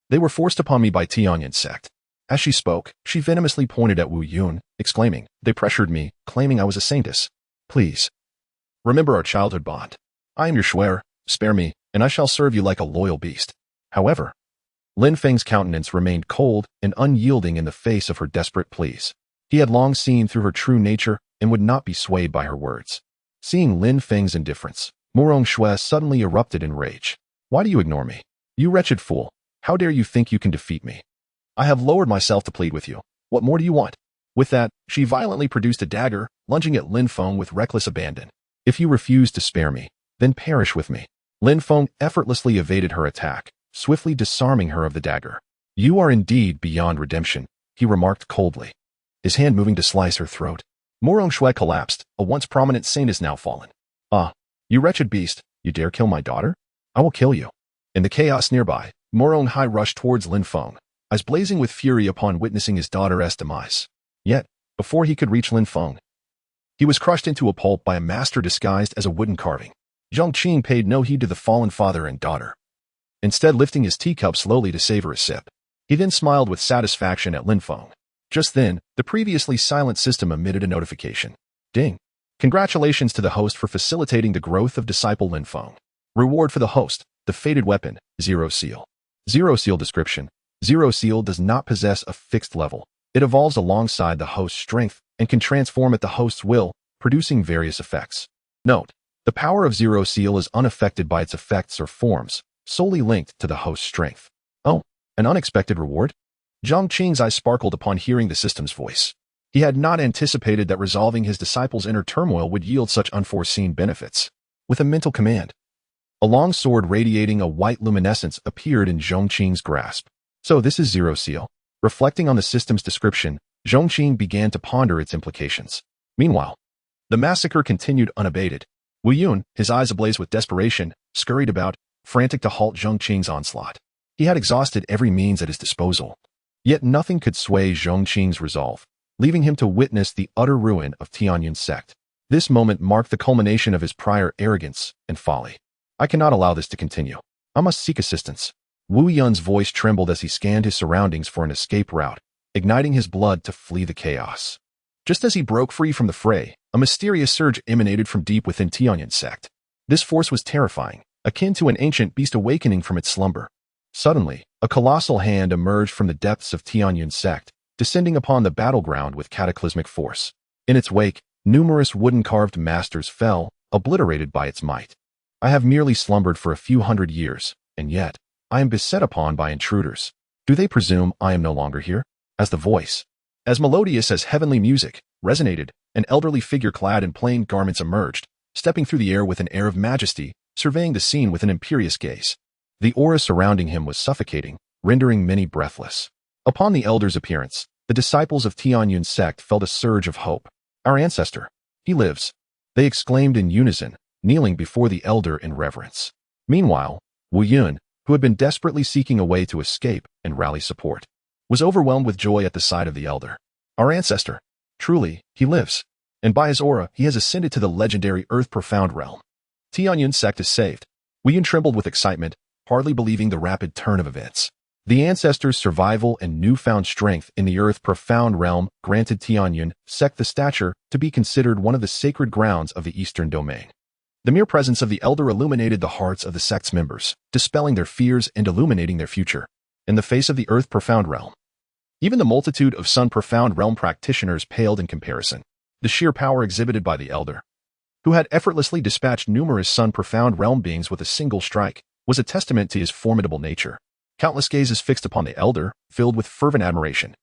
S2: They were forced upon me by Tianyun Sect. As she spoke, she venomously pointed at Wu Yun, exclaiming, they pressured me, claiming I was a saintess. Please. Remember our childhood bond. I am your shuer, spare me, and I shall serve you like a loyal beast. However, Lin Feng's countenance remained cold and unyielding in the face of her desperate pleas. He had long seen through her true nature and would not be swayed by her words. Seeing Lin Feng's indifference, Murong Shui suddenly erupted in rage. Why do you ignore me? You wretched fool. How dare you think you can defeat me? I have lowered myself to plead with you. What more do you want? With that, she violently produced a dagger, lunging at Lin Feng with reckless abandon. If you refuse to spare me, then perish with me. Lin Feng effortlessly evaded her attack, swiftly disarming her of the dagger. You are indeed beyond redemption, he remarked coldly, his hand moving to slice her throat. Murong Shui collapsed. A once prominent saint is now fallen. Ah, you wretched beast, you dare kill my daughter? I will kill you. In the chaos nearby, Murong Hai rushed towards Lin Feng, eyes blazing with fury upon witnessing his daughter's demise. Yet, before he could reach Lin Feng, he was crushed into a pulp by a master disguised as a wooden carving. Zhong Qing paid no heed to the fallen father and daughter, instead lifting his teacup slowly to savor a sip. He then smiled with satisfaction at Lin Feng. Just then, the previously silent system emitted a notification. Ding. Congratulations to the host for facilitating the growth of disciple Lin Feng. Reward for the host, the fated weapon, Zero Seal. Zero Seal description. Zero Seal does not possess a fixed level. It evolves alongside the host's strength and can transform at the host's will, producing various effects. Note, the power of Zero Seal is unaffected by its effects or forms, solely linked to the host's strength. Oh, an unexpected reward? Zhong Qing's eyes sparkled upon hearing the system's voice. He had not anticipated that resolving his disciple's inner turmoil would yield such unforeseen benefits. With a mental command, a long sword radiating a white luminescence appeared in Zhong Qing's grasp. So this is Zero Seal. Reflecting on the system's description, Zhong Qing began to ponder its implications. Meanwhile, the massacre continued unabated. Wu Yun, his eyes ablaze with desperation, scurried about, frantic to halt Zhong Qing's onslaught. He had exhausted every means at his disposal. Yet nothing could sway Zhong Qing's resolve, leaving him to witness the utter ruin of Tianyun Sect. This moment marked the culmination of his prior arrogance and folly. I cannot allow this to continue. I must seek assistance. Wu Yun's voice trembled as he scanned his surroundings for an escape route, igniting his blood to flee the chaos. Just as he broke free from the fray, a mysterious surge emanated from deep within Tianyun Sect. This force was terrifying, akin to an ancient beast awakening from its slumber. Suddenly, a colossal hand emerged from the depths of Tianyun Sect, descending upon the battleground with cataclysmic force. In its wake, numerous wooden-carved masters fell, obliterated by its might. I have merely slumbered for a few hundred years, and yet, I am beset upon by intruders. Do they presume I am no longer here? As the voice, as melodious as heavenly music, resonated, an elderly figure clad in plain garments emerged, stepping through the air with an air of majesty, surveying the scene with an imperious gaze. The aura surrounding him was suffocating, rendering many breathless. Upon the elder's appearance, the disciples of Tianyun Sect felt a surge of hope. Our ancestor, he lives, they exclaimed in unison, kneeling before the elder in reverence. Meanwhile, Wu Yun, who had been desperately seeking a way to escape and rally support, was overwhelmed with joy at the sight of the elder. Our ancestor, truly, he lives, and by his aura he has ascended to the legendary Earth Profound realm. Tianyun Sect is saved. Wu Yun trembled with excitement, hardly believing the rapid turn of events. The ancestors' survival and newfound strength in the Earth Profound realm granted Tianyun Sect the stature to be considered one of the sacred grounds of the Eastern Domain. The mere presence of the elder illuminated the hearts of the sect's members, dispelling their fears and illuminating their future. In the face of the Earth Profound realm, even the multitude of Sun Profound realm practitioners paled in comparison. The sheer power exhibited by the elder, who had effortlessly dispatched numerous Sun Profound realm beings with a single strike, was a testament to his formidable nature. Countless gazes fixed upon the elder, filled with fervent admiration,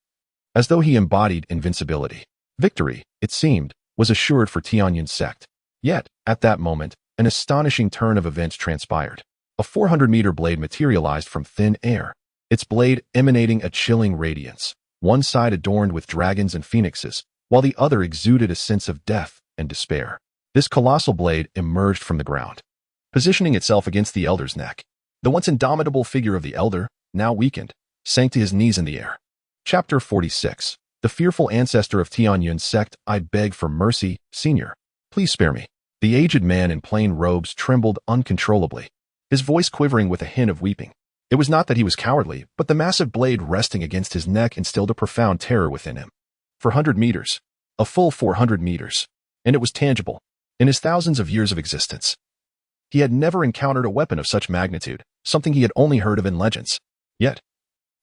S2: as though he embodied invincibility. Victory, it seemed, was assured for Tianyun Sect. Yet, at that moment, an astonishing turn of events transpired. A 400-meter blade materialized from thin air, its blade emanating a chilling radiance, one side adorned with dragons and phoenixes, while the other exuded a sense of death and despair. This colossal blade emerged from the ground, positioning itself against the elder's neck. The once indomitable figure of the elder, now weakened, sank to his knees in the air. Chapter 46. The fearful ancestor of Tianyun Sect, I beg for mercy, senior. Please spare me. The aged man in plain robes trembled uncontrollably, his voice quivering with a hint of weeping. It was not that he was cowardly, but the massive blade resting against his neck instilled a profound terror within him. 400 meters. A full 400 meters. And it was tangible. In his thousands of years of existence, he had never encountered a weapon of such magnitude, something he had only heard of in legends. Yet,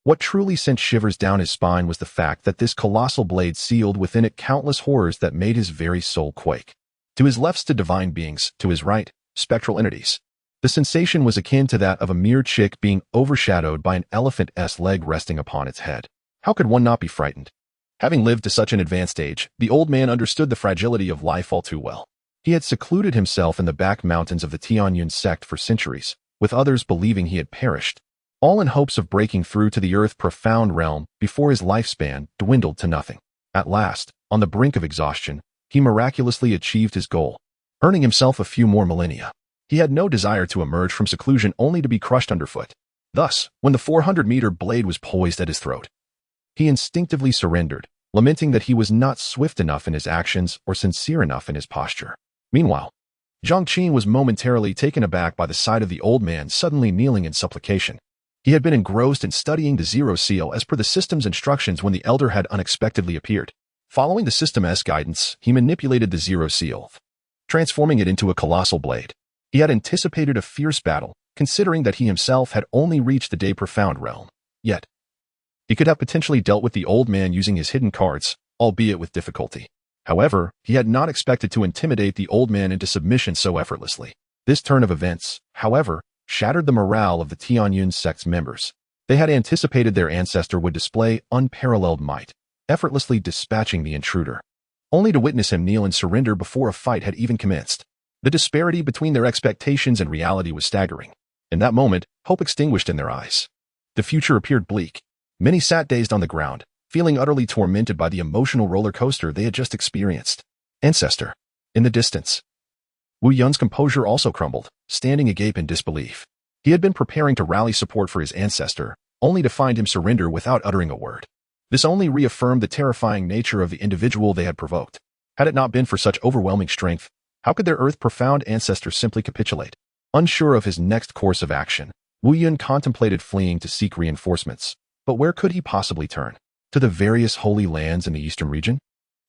S2: what truly sent shivers down his spine was the fact that this colossal blade sealed within it countless horrors that made his very soul quake. To his left stood divine beings, to his right, spectral entities. The sensation was akin to that of a mere chick being overshadowed by an elephant's leg resting upon its head. How could one not be frightened? Having lived to such an advanced age, the old man understood the fragility of life all too well. He had secluded himself in the back mountains of the Pingjiang Sect for centuries, with others believing he had perished, all in hopes of breaking through to the earth's profound realm before his lifespan dwindled to nothing. At last, on the brink of exhaustion, he miraculously achieved his goal, earning himself a few more millennia. He had no desire to emerge from seclusion only to be crushed underfoot. Thus, when the 400-meter blade was poised at his throat, he instinctively surrendered, lamenting that he was not swift enough in his actions or sincere enough in his posture. Meanwhile, Zhong Qing was momentarily taken aback by the sight of the old man suddenly kneeling in supplication. He had been engrossed in studying the Zero Seal as per the system's instructions when the elder had unexpectedly appeared. Following the system's guidance, he manipulated the Zero Seal, transforming it into a colossal blade. He had anticipated a fierce battle, considering that he himself had only reached the profound realm. Yet, he could have potentially dealt with the old man using his hidden cards, albeit with difficulty. However, he had not expected to intimidate the old man into submission so effortlessly. This turn of events, however, shattered the morale of the Pingjiang Sect's members. They had anticipated their ancestor would display unparalleled might, effortlessly dispatching the intruder, only to witness him kneel and surrender before a fight had even commenced. The disparity between their expectations and reality was staggering. In that moment, hope extinguished in their eyes. The future appeared bleak. Many sat dazed on the ground, feeling utterly tormented by the emotional roller coaster they had just experienced. Ancestor. In the distance, Wu Yun's composure also crumbled, standing agape in disbelief. He had been preparing to rally support for his ancestor, only to find him surrender without uttering a word. This only reaffirmed the terrifying nature of the individual they had provoked. Had it not been for such overwhelming strength, how could their earth-profound ancestor simply capitulate? Unsure of his next course of action, Wu Yun contemplated fleeing to seek reinforcements. But where could he possibly turn? To the various holy lands in the eastern region?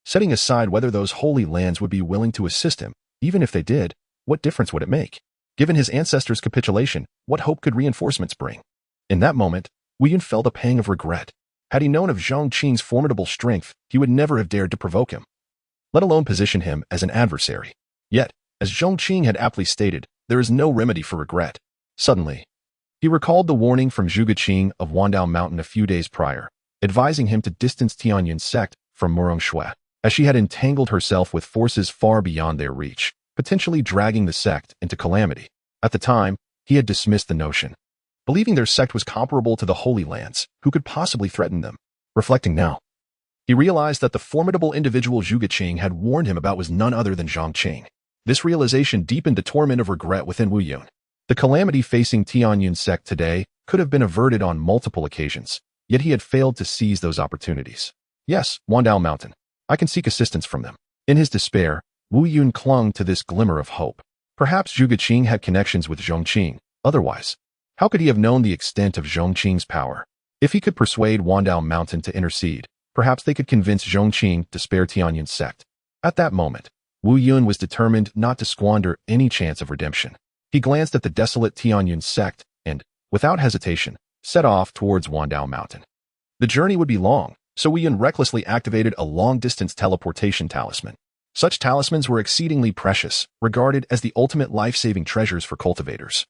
S2: Setting aside whether those holy lands would be willing to assist him, even if they did, what difference would it make? Given his ancestor's capitulation, what hope could reinforcements bring? In that moment, Wu Yun felt a pang of regret. Had he known of Zhong Qing's formidable strength, he would never have dared to provoke him, let alone position him as an adversary. Yet, as Zhong Qing had aptly stated, there is no remedy for regret. Suddenly, he recalled the warning from Zhuge Qing of Wandao Mountain a few days prior, advising him to distance Pingjiang Sect from Murong Shui, as she had entangled herself with forces far beyond their reach, potentially dragging the sect into calamity. At the time, he had dismissed the notion, believing their sect was comparable to the Holy Lands, who could possibly threaten them. Reflecting now, he realized that the formidable individual Zhuge Qing had warned him about was none other than Zhong Qing. This realization deepened the torment of regret within Wu Yun. The calamity facing Pingjiang Sect today could have been averted on multiple occasions, yet he had failed to seize those opportunities. Yes, Wandao Mountain. I can seek assistance from them. In his despair, Wu Yun clung to this glimmer of hope. Perhaps Zhuge Qing had connections with Zhong Qing. Otherwise, how could he have known the extent of Zhong Qing's power? If he could persuade Wandao Mountain to intercede, perhaps they could convince Zhong Qing to spare Pingjiang Sect. At that moment, Wu Yun was determined not to squander any chance of redemption. He glanced at the desolate Pingjiang Sect and, without hesitation, set off towards Wandao Mountain. The journey would be long, so Wu Yun recklessly activated a long-distance teleportation talisman. Such talismans were exceedingly precious, regarded as the ultimate life-saving treasures for cultivators,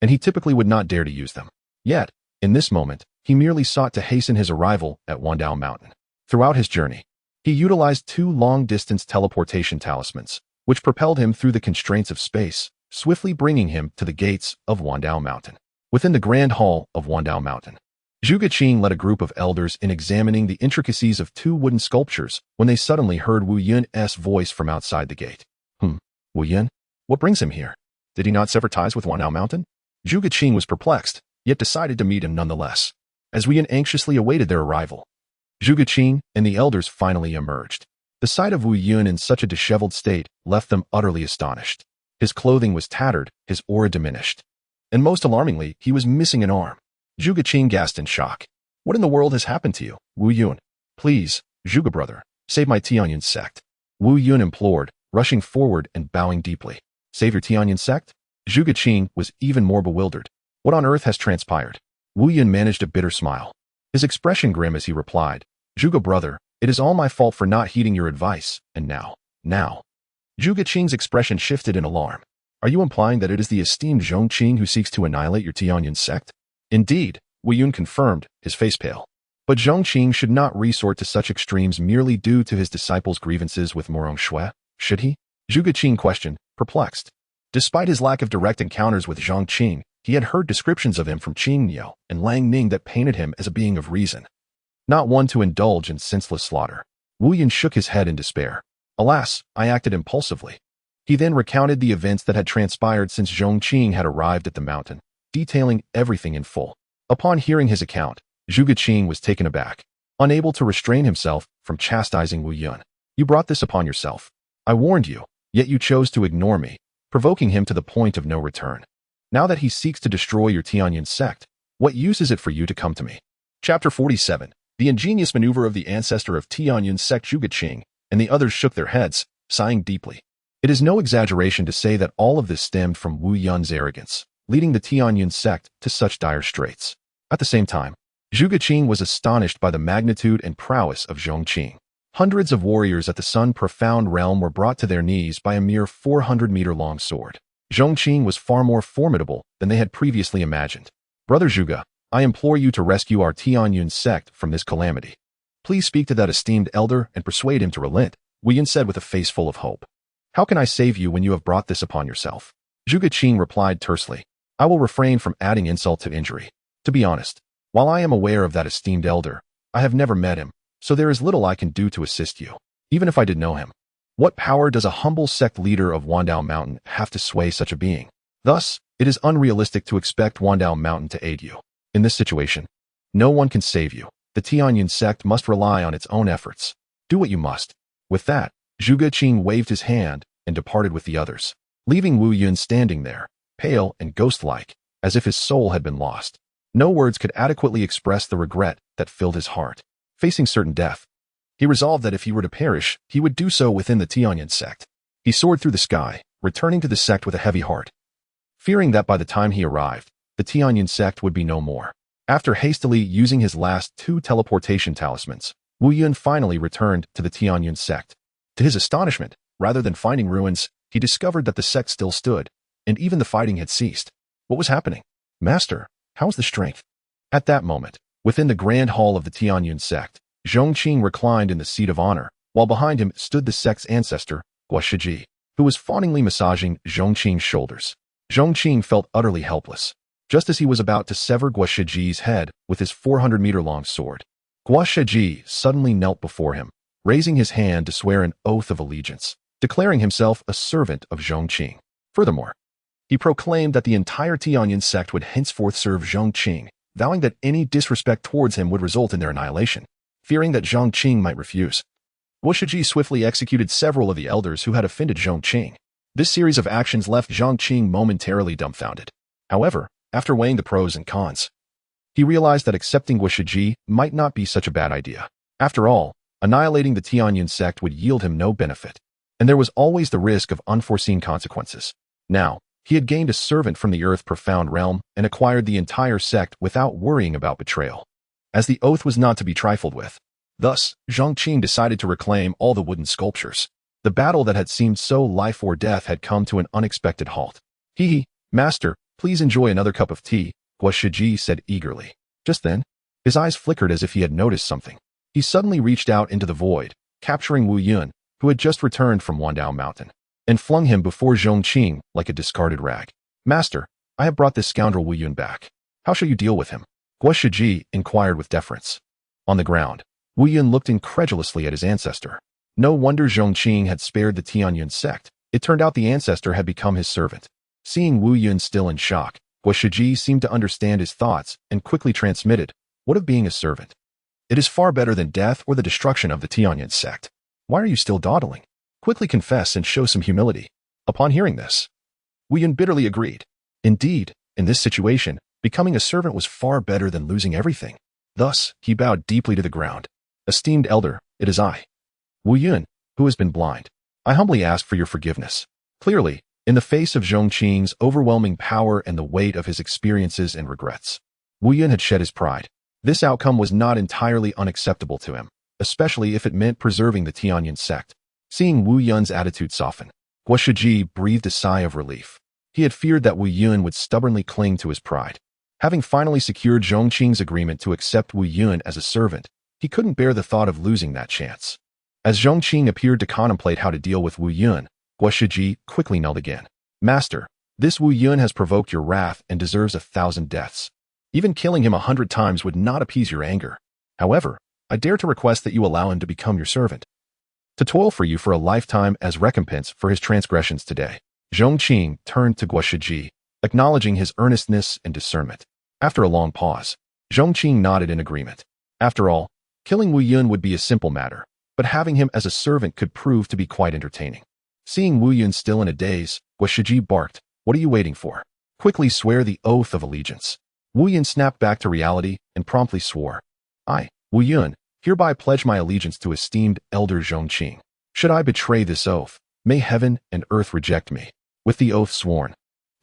S2: and he typically would not dare to use them. Yet, in this moment, he merely sought to hasten his arrival at Wandao Mountain. Throughout his journey, he utilized 2 long-distance teleportation talismans, which propelled him through the constraints of space, swiftly bringing him to the gates of Wandao Mountain. Within the Grand Hall of Wandao Mountain, Zhuge Qing led a group of elders in examining the intricacies of 2 wooden sculptures when they suddenly heard Wu Yun's voice from outside the gate. Wu Yun? What brings him here? Did he not sever ties with Wandao Mountain? Zhuge Qing was perplexed, yet decided to meet him nonetheless. As Wu Yun anxiously awaited their arrival, Zhuge Qing and the elders finally emerged. The sight of Wu Yun in such a disheveled state left them utterly astonished. His clothing was tattered, his aura diminished, and most alarmingly, he was missing an arm. Zhuge Qing gasped in shock. What in the world has happened to you, Wu Yun? Please, Zhuge brother, save my Pingjiang Sect. Wu Yun implored, rushing forward and bowing deeply. Save your Tianyan sect? Zhuge Qing was even more bewildered. What on earth has transpired? Wu Yun managed a bitter smile. His expression grim as he replied, Zhuge brother, it is all my fault for not heeding your advice, and now. Zhuge Qing's expression shifted in alarm. Are you implying that it is the esteemed Zhong Qing who seeks to annihilate your Tianyan sect? Indeed, Wu Yun confirmed, his face pale. But Zhong Qing should not resort to such extremes merely due to his disciples' grievances with Morong Shui, should he? Zhuge Qing questioned, perplexed. Despite his lack of direct encounters with Zhong Qing, he had heard descriptions of him from Qing Niu and Lang Ning that painted him as a being of reason, not one to indulge in senseless slaughter. Wu Yun shook his head in despair. Alas, I acted impulsively. He then recounted the events that had transpired since Zhong Qing had arrived at the mountain, detailing everything in full. Upon hearing his account, Zhuge Qing was taken aback, unable to restrain himself from chastising Wu Yun. You brought this upon yourself. I warned you, yet you chose to ignore me, provoking him to the point of no return. Now that he seeks to destroy your Tianyan sect, what use is it for you to come to me? Chapter 47. The ingenious maneuver of the ancestor of Tianyan sect Zhuge Qing, and the others shook their heads, sighing deeply. It is no exaggeration to say that all of this stemmed from Wu Yun's arrogance, leading the Tianyan sect to such dire straits. At the same time, Zhuge Qing was astonished by the magnitude and prowess of Zhong Qing. Hundreds of warriors at the sun-profound realm were brought to their knees by a mere 400-meter-long sword. Zhong Qing was far more formidable than they had previously imagined. Brother Zhuge, I implore you to rescue our Tianyan sect from this calamity. Please speak to that esteemed elder and persuade him to relent, Wu Yun said with a face full of hope. How can I save you when you have brought this upon yourself? Zhuge Qing replied tersely. I will refrain from adding insult to injury. To be honest, while I am aware of that esteemed elder, I have never met him, so there is little I can do to assist you, even if I did know him. What power does a humble sect leader of Wandao Mountain have to sway such a being? Thus, it is unrealistic to expect Wandao Mountain to aid you. In this situation, no one can save you. The Tianyan sect must rely on its own efforts. Do what you must. With that, Zhuge Qing waved his hand and departed with the others, leaving Wu Yun standing there, pale and ghost-like, as if his soul had been lost. No words could adequately express the regret that filled his heart. Facing certain death, he resolved that if he were to perish, he would do so within the Tianyan sect. He soared through the sky, returning to the sect with a heavy heart, fearing that by the time he arrived, the Tianyan sect would be no more. After hastily using his last 2 teleportation talismans, Wu Yun finally returned to the Tianyan sect. To his astonishment, rather than finding ruins, he discovered that the sect still stood, and even the fighting had ceased. What was happening? Master, how's the strength? At that moment, within the grand hall of the Tianyan sect, Zhong Qing reclined in the seat of honor, while behind him stood the sect's ancestor, Guo Shiji, who was fawningly massaging Zhong Qing's shoulders. Zhong Qing felt utterly helpless, just as he was about to sever Guo Shiji's head with his 400-meter-long sword. Guo Shiji suddenly knelt before him, raising his hand to swear an oath of allegiance, declaring himself a servant of Zhong Qing. Furthermore, he proclaimed that the entire Tianyan sect would henceforth serve Zhong Qing, vowing that any disrespect towards him would result in their annihilation. Fearing that Zhong Qing might refuse, Guo Shiji swiftly executed several of the elders who had offended Zhong Qing. This series of actions left Zhong Qing momentarily dumbfounded. However, after weighing the pros and cons, he realized that accepting Guo Shiji might not be such a bad idea. After all, annihilating the Tianyan sect would yield him no benefit, and there was always the risk of unforeseen consequences. Now, he had gained a servant from the earth-profound realm and acquired the entire sect without worrying about betrayal, as the oath was not to be trifled with. Thus, Zhong Qing decided to reclaim all the wooden sculptures. The battle that had seemed so life or death had come to an unexpected halt. Master, please enjoy another cup of tea, Guo Shiji said eagerly. Just then, his eyes flickered as if he had noticed something. He suddenly reached out into the void, capturing Wu Yun, who had just returned from Wandao Mountain, and flung him before Zhong Qing like a discarded rag. Master, I have brought this scoundrel Wu Yun back. How shall you deal with him? Guo Shiji inquired with deference. On the ground, Wu Yun looked incredulously at his ancestor. No wonder Zhong Qing had spared the Tianyan sect. It turned out the ancestor had become his servant. Seeing Wu Yun still in shock, Guo Shiji seemed to understand his thoughts and quickly transmitted, what of being a servant? It is far better than death or the destruction of the Tianyan sect. Why are you still dawdling? Quickly confess and show some humility. Upon hearing this, Wu Yun bitterly agreed. Indeed, in this situation, becoming a servant was far better than losing everything. Thus, he bowed deeply to the ground. Esteemed elder, it is I, Wu Yun, who has been blind. I humbly ask for your forgiveness. Clearly, in the face of Zhong Qing's overwhelming power and the weight of his experiences and regrets, Wu Yun had shed his pride. This outcome was not entirely unacceptable to him, especially if it meant preserving the Tianyan sect. Seeing Wu Yun's attitude soften, Guo Shiji breathed a sigh of relief. He had feared that Wu Yun would stubbornly cling to his pride. Having finally secured Zhong Qing's agreement to accept Wu Yun as a servant, he couldn't bear the thought of losing that chance. As Zhong Qing appeared to contemplate how to deal with Wu Yun, Guo Shiji quickly knelt again. Master, this Wu Yun has provoked your wrath and deserves 1,000 deaths. Even killing him 100 times would not appease your anger. However, I dare to request that you allow him to become your servant, to toil for you for a lifetime as recompense for his transgressions today. Zhong Qing turned to Guo Shiji, acknowledging his earnestness and discernment. After a long pause, Zhong Qing nodded in agreement. After all, killing Wu Yun would be a simple matter, but having him as a servant could prove to be quite entertaining. Seeing Wu Yun still in a daze, Guo Shiji barked, "What are you waiting for? Quickly swear the oath of allegiance." Wu Yun snapped back to reality and promptly swore. "I, Wu Yun, hereby pledge my allegiance to esteemed elder Zhong Qing. Should I betray this oath, may heaven and earth reject me." With the oath sworn,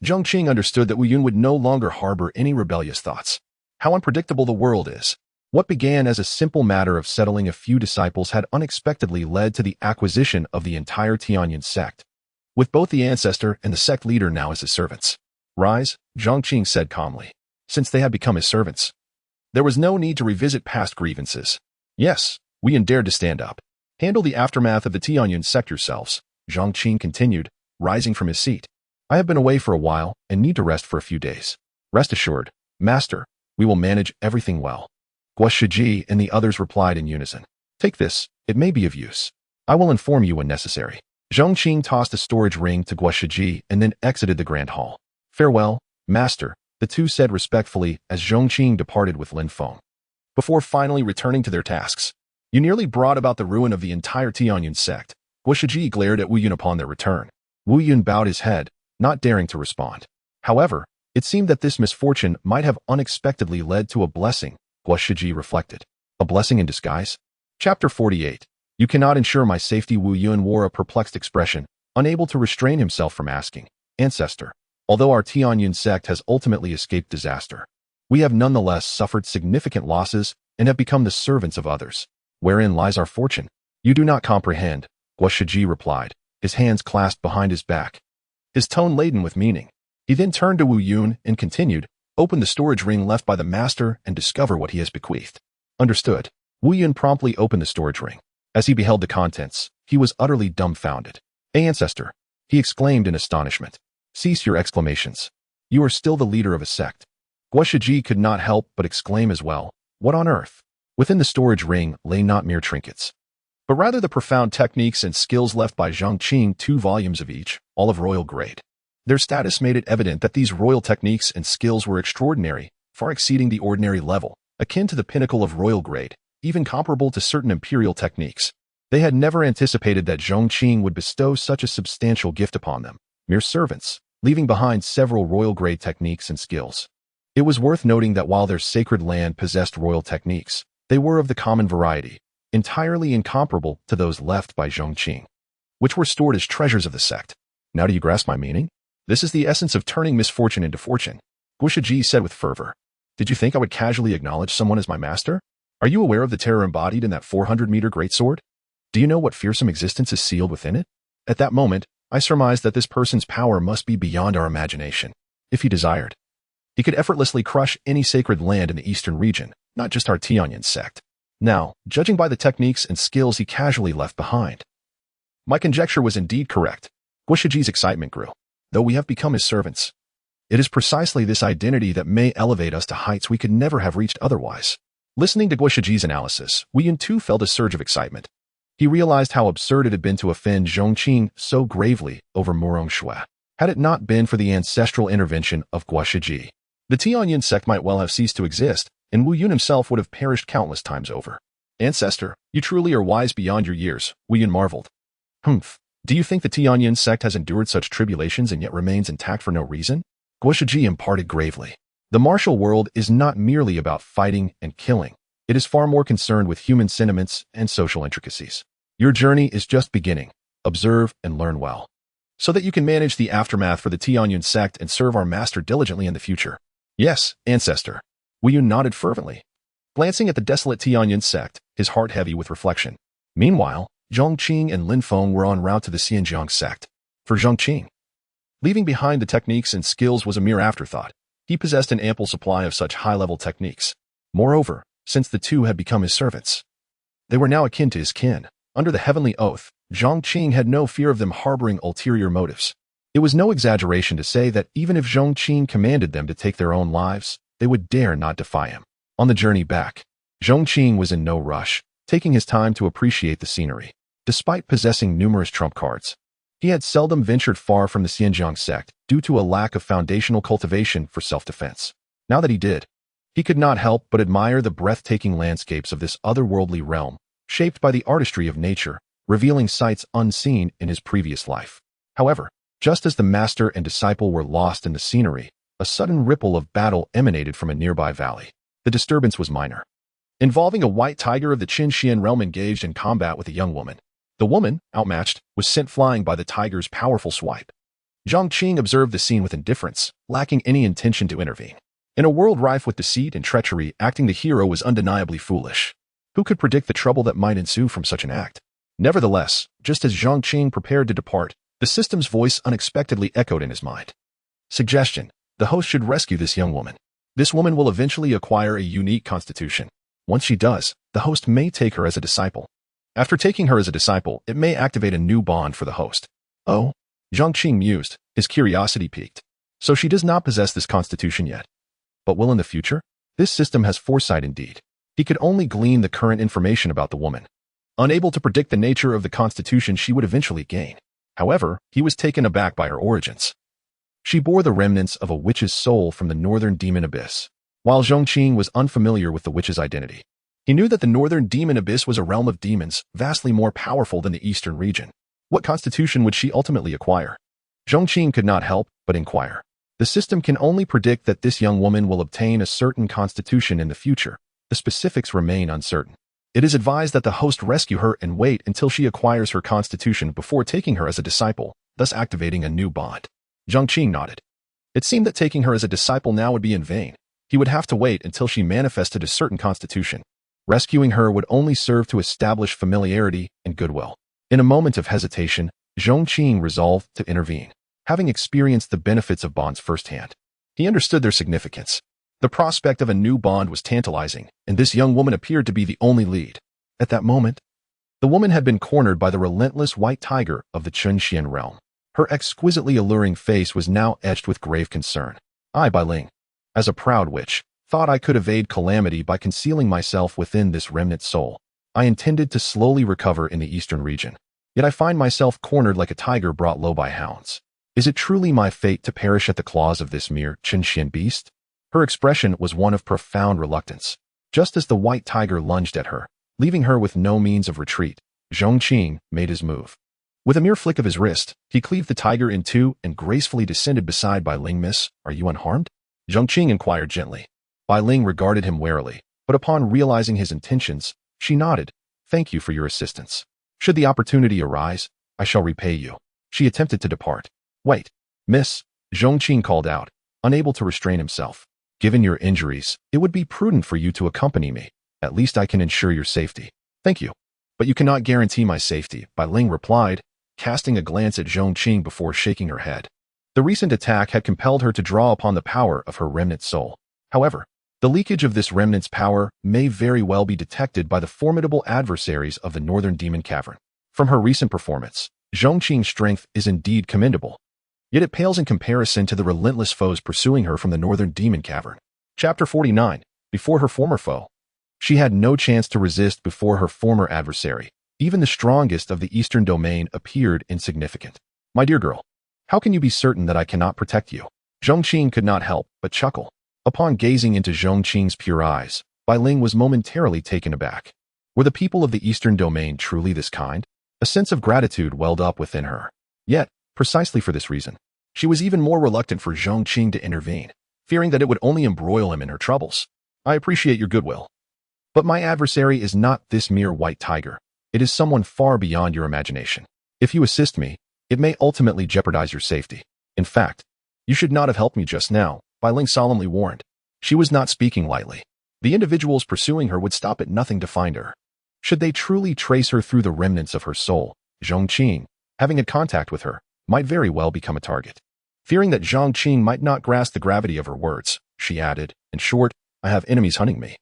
S2: Zhong Qing understood that Wu Yun would no longer harbor any rebellious thoughts. How unpredictable the world is. What began as a simple matter of settling a few disciples had unexpectedly led to the acquisition of the entire Tianyan sect, with both the ancestor and the sect leader now as his servants. "Rise," Zhong Qing said calmly. Since they had become his servants, there was no need to revisit past grievances. "Yes, Wu Yun dared to stand up. Handle the aftermath of the Tianyan sect yourselves," Zhong Qing continued, rising from his seat. "I have been away for a while and need to rest for a few days. Rest assured, Master, we will manage everything well." Guo Shiji and the others replied in unison. "Take this, it may be of use. I will inform you when necessary." Zhong Qing tossed a storage ring to Guo Shiji and then exited the grand hall. "Farewell, Master," the two said respectfully as Zhong Qing departed with Lin Feng. Before finally returning to their tasks, "You nearly brought about the ruin of the entire Tianyan sect." Guo Shiji glared at Wu Yun upon their return. Wu Yun bowed his head, not daring to respond. However, it seemed that this misfortune might have unexpectedly led to a blessing, Guo Shiji reflected. A blessing in disguise? Chapter 48. "You cannot ensure my safety." Wu Yun wore a perplexed expression, unable to restrain himself from asking, "Ancestor, although our Tianyan sect has ultimately escaped disaster, we have nonetheless suffered significant losses and have become the servants of others. Wherein lies our fortune?" "You do not comprehend," Guo Shiji replied, his hands clasped behind his back, his tone laden with meaning. He then turned to Wu Yun and continued, "Open the storage ring left by the master and discover what he has bequeathed." "Understood." Wu Yun promptly opened the storage ring. As he beheld the contents, he was utterly dumbfounded. "Ancestor," he exclaimed in astonishment. "Cease your exclamations. You are still the leader of a sect." Guo Shiji could not help but exclaim as well, "What on earth?" Within the storage ring lay not mere trinkets, but rather the profound techniques and skills left by Zhong Qing, 2 volumes of each, all of royal grade. Their status made it evident that these royal techniques and skills were extraordinary, far exceeding the ordinary level, akin to the pinnacle of royal grade, even comparable to certain imperial techniques. They had never anticipated that Zhong Qing would bestow such a substantial gift upon them, mere servants, leaving behind several royal grade techniques and skills. It was worth noting that while their sacred land possessed royal techniques, they were of the common variety, entirely incomparable to those left by Zhong Qing, which were stored as treasures of the sect. "Now do you grasp my meaning? This is the essence of turning misfortune into fortune," Guo Shiji said with fervor. "Did you think I would casually acknowledge someone as my master? Are you aware of the terror embodied in that 400-meter greatsword? Do you know what fearsome existence is sealed within it? At that moment, I surmised that this person's power must be beyond our imagination. If he desired, he could effortlessly crush any sacred land in the eastern region, not just our Tianyan sect. Now, judging by the techniques and skills he casually left behind, my conjecture was indeed correct." Guo Shiji's excitement grew. "Though we have become his servants, it is precisely this identity that may elevate us to heights we could never have reached otherwise." Listening to Guo Shiji's analysis, Wu Yun too felt a surge of excitement. He realized how absurd it had been to offend Zhong Qing so gravely over Murong Shui. Had it not been for the ancestral intervention of Guo Shiji, the Tianyan sect might well have ceased to exist, and Wu Yun himself would have perished countless times over. "Ancestor, you truly are wise beyond your years," Wu Yun marveled. "Humph. Do you think the Tianyan sect has endured such tribulations and yet remains intact for no reason?" Guo Shiji imparted gravely. "The martial world is not merely about fighting and killing. It is far more concerned with human sentiments and social intricacies. Your journey is just beginning. observe, and learn well, so that you can manage the aftermath for the Pingjiang Sect and serve our master diligently in the future. Yes, ancestor. Wu Yun nodded fervently, glancing at the desolate Pingjiang Sect, his heart heavy with reflection. Meanwhile, Zhong Qing and Lin Feng were en route to the Pingjiang Sect. For Zhong Qing, leaving behind the techniques and skills was a mere afterthought. He possessed an ample supply of such high-level techniques. Moreover, since the two had become his servants, they were now akin to his kin. Under the heavenly oath, Zhong Qing had no fear of them harboring ulterior motives. It was no exaggeration to say that even if Zhong Qing commanded them to take their own lives, they would dare not defy him. On the journey back, Zhong Qing was in no rush, taking his time to appreciate the scenery. Despite possessing numerous trump cards, he had seldom ventured far from the Pingjiang Sect due to a lack of foundational cultivation for self-defense. Now that he did, he could not help but admire the breathtaking landscapes of this otherworldly realm, shaped by the artistry of nature, revealing sights unseen in his previous life. However, just as the master and disciple were lost in the scenery, a sudden ripple of battle emanated from a nearby valley. The disturbance was minor, involving a white tiger of the Qinxian realm engaged in combat with a young woman. The woman, outmatched, was sent flying by the tiger's powerful swipe. Zhong Qing observed the scene with indifference, lacking any intention to intervene. In a world rife with deceit and treachery, acting the hero was undeniably foolish. Who could predict the trouble that might ensue from such an act? Nevertheless, just as Zhong Qing prepared to depart, the system's voice unexpectedly echoed in his mind. Suggestion: the host should rescue this young woman. This woman will eventually acquire a unique constitution. Once she does, the host may take her as a disciple. After taking her as a disciple, it may activate a new bond for the host. Oh, Zhong Qing mused, his curiosity piqued. So she does not possess this constitution yet. But will in the future? This system has foresight indeed. He could only glean the current information about the woman, unable to predict the nature of the constitution she would eventually gain. However, he was taken aback by her origins. She bore the remnants of a witch's soul from the northern demon abyss. While Zhong Qing was unfamiliar with the witch's identity, he knew that the northern demon abyss was a realm of demons, vastly more powerful than the eastern region. What constitution would she ultimately acquire? Zhong Qing could not help but inquire. The system can only predict that this young woman will obtain a certain constitution in the future. The specifics remain uncertain. It is advised that the host rescue her and wait until she acquires her constitution before taking her as a disciple, thus activating a new bond. Zhong Qing nodded. It seemed that taking her as a disciple now would be in vain. He would have to wait until she manifested a certain constitution. Rescuing her would only serve to establish familiarity and goodwill. In a moment of hesitation, Zhong Qing resolved to intervene, having experienced the benefits of bonds firsthand. He understood their significance. The prospect of a new bond was tantalizing, and this young woman appeared to be the only lead. At that moment, the woman had been cornered by the relentless white tiger of the Qinxian realm. Her exquisitely alluring face was now etched with grave concern. I, Bai Ling, as a proud witch, thought I could evade calamity by concealing myself within this remnant soul. I intended to slowly recover in the eastern region. Yet I find myself cornered like a tiger brought low by hounds. Is it truly my fate to perish at the claws of this mere Qinxian beast? Her expression was one of profound reluctance. Just as the white tiger lunged at her, leaving her with no means of retreat, Zhong Qing made his move. With a mere flick of his wrist, he cleaved the tiger in two and gracefully descended beside Bai Ling. Miss, are you unharmed? Zhong Qing inquired gently. Bai Ling regarded him warily, but upon realizing his intentions, she nodded. Thank you for your assistance. Should the opportunity arise, I shall repay you. She attempted to depart. Wait, miss, Zhong Qing called out, unable to restrain himself. Given your injuries, it would be prudent for you to accompany me. At least I can ensure your safety. Thank you. But you cannot guarantee my safety, Bai Ling replied, casting a glance at Zhong Qing before shaking her head. The recent attack had compelled her to draw upon the power of her remnant soul. However, the leakage of this remnant's power may very well be detected by the formidable adversaries of the Northern Demon Cavern. From her recent performance, Zhong Qing's strength is indeed commendable. Yet it pales in comparison to the relentless foes pursuing her from the Northern Demon Cavern. Chapter 49. Before her former foe. She had no chance to resist before her former adversary. Even the strongest of the Eastern Domain appeared insignificant. My dear girl, how can you be certain that I cannot protect you? Zhong Qing could not help but chuckle. Upon gazing into Zhong Qing's pure eyes, Bai Ling was momentarily taken aback. Were the people of the Eastern Domain truly this kind? A sense of gratitude welled up within her. Yet, precisely for this reason, she was even more reluctant for Zhong Qing to intervene, fearing that it would only embroil him in her troubles. I appreciate your goodwill, but my adversary is not this mere white tiger. It is someone far beyond your imagination. If you assist me, it may ultimately jeopardize your safety. In fact, you should not have helped me just now, Bai Ling solemnly warned. She was not speaking lightly. The individuals pursuing her would stop at nothing to find her. Should they truly trace her through the remnants of her soul, Zhong Qing, having had contact with her, might very well become a target. Fearing that Zhong Qing might not grasp the gravity of her words, she added, "In short, I have enemies hunting me.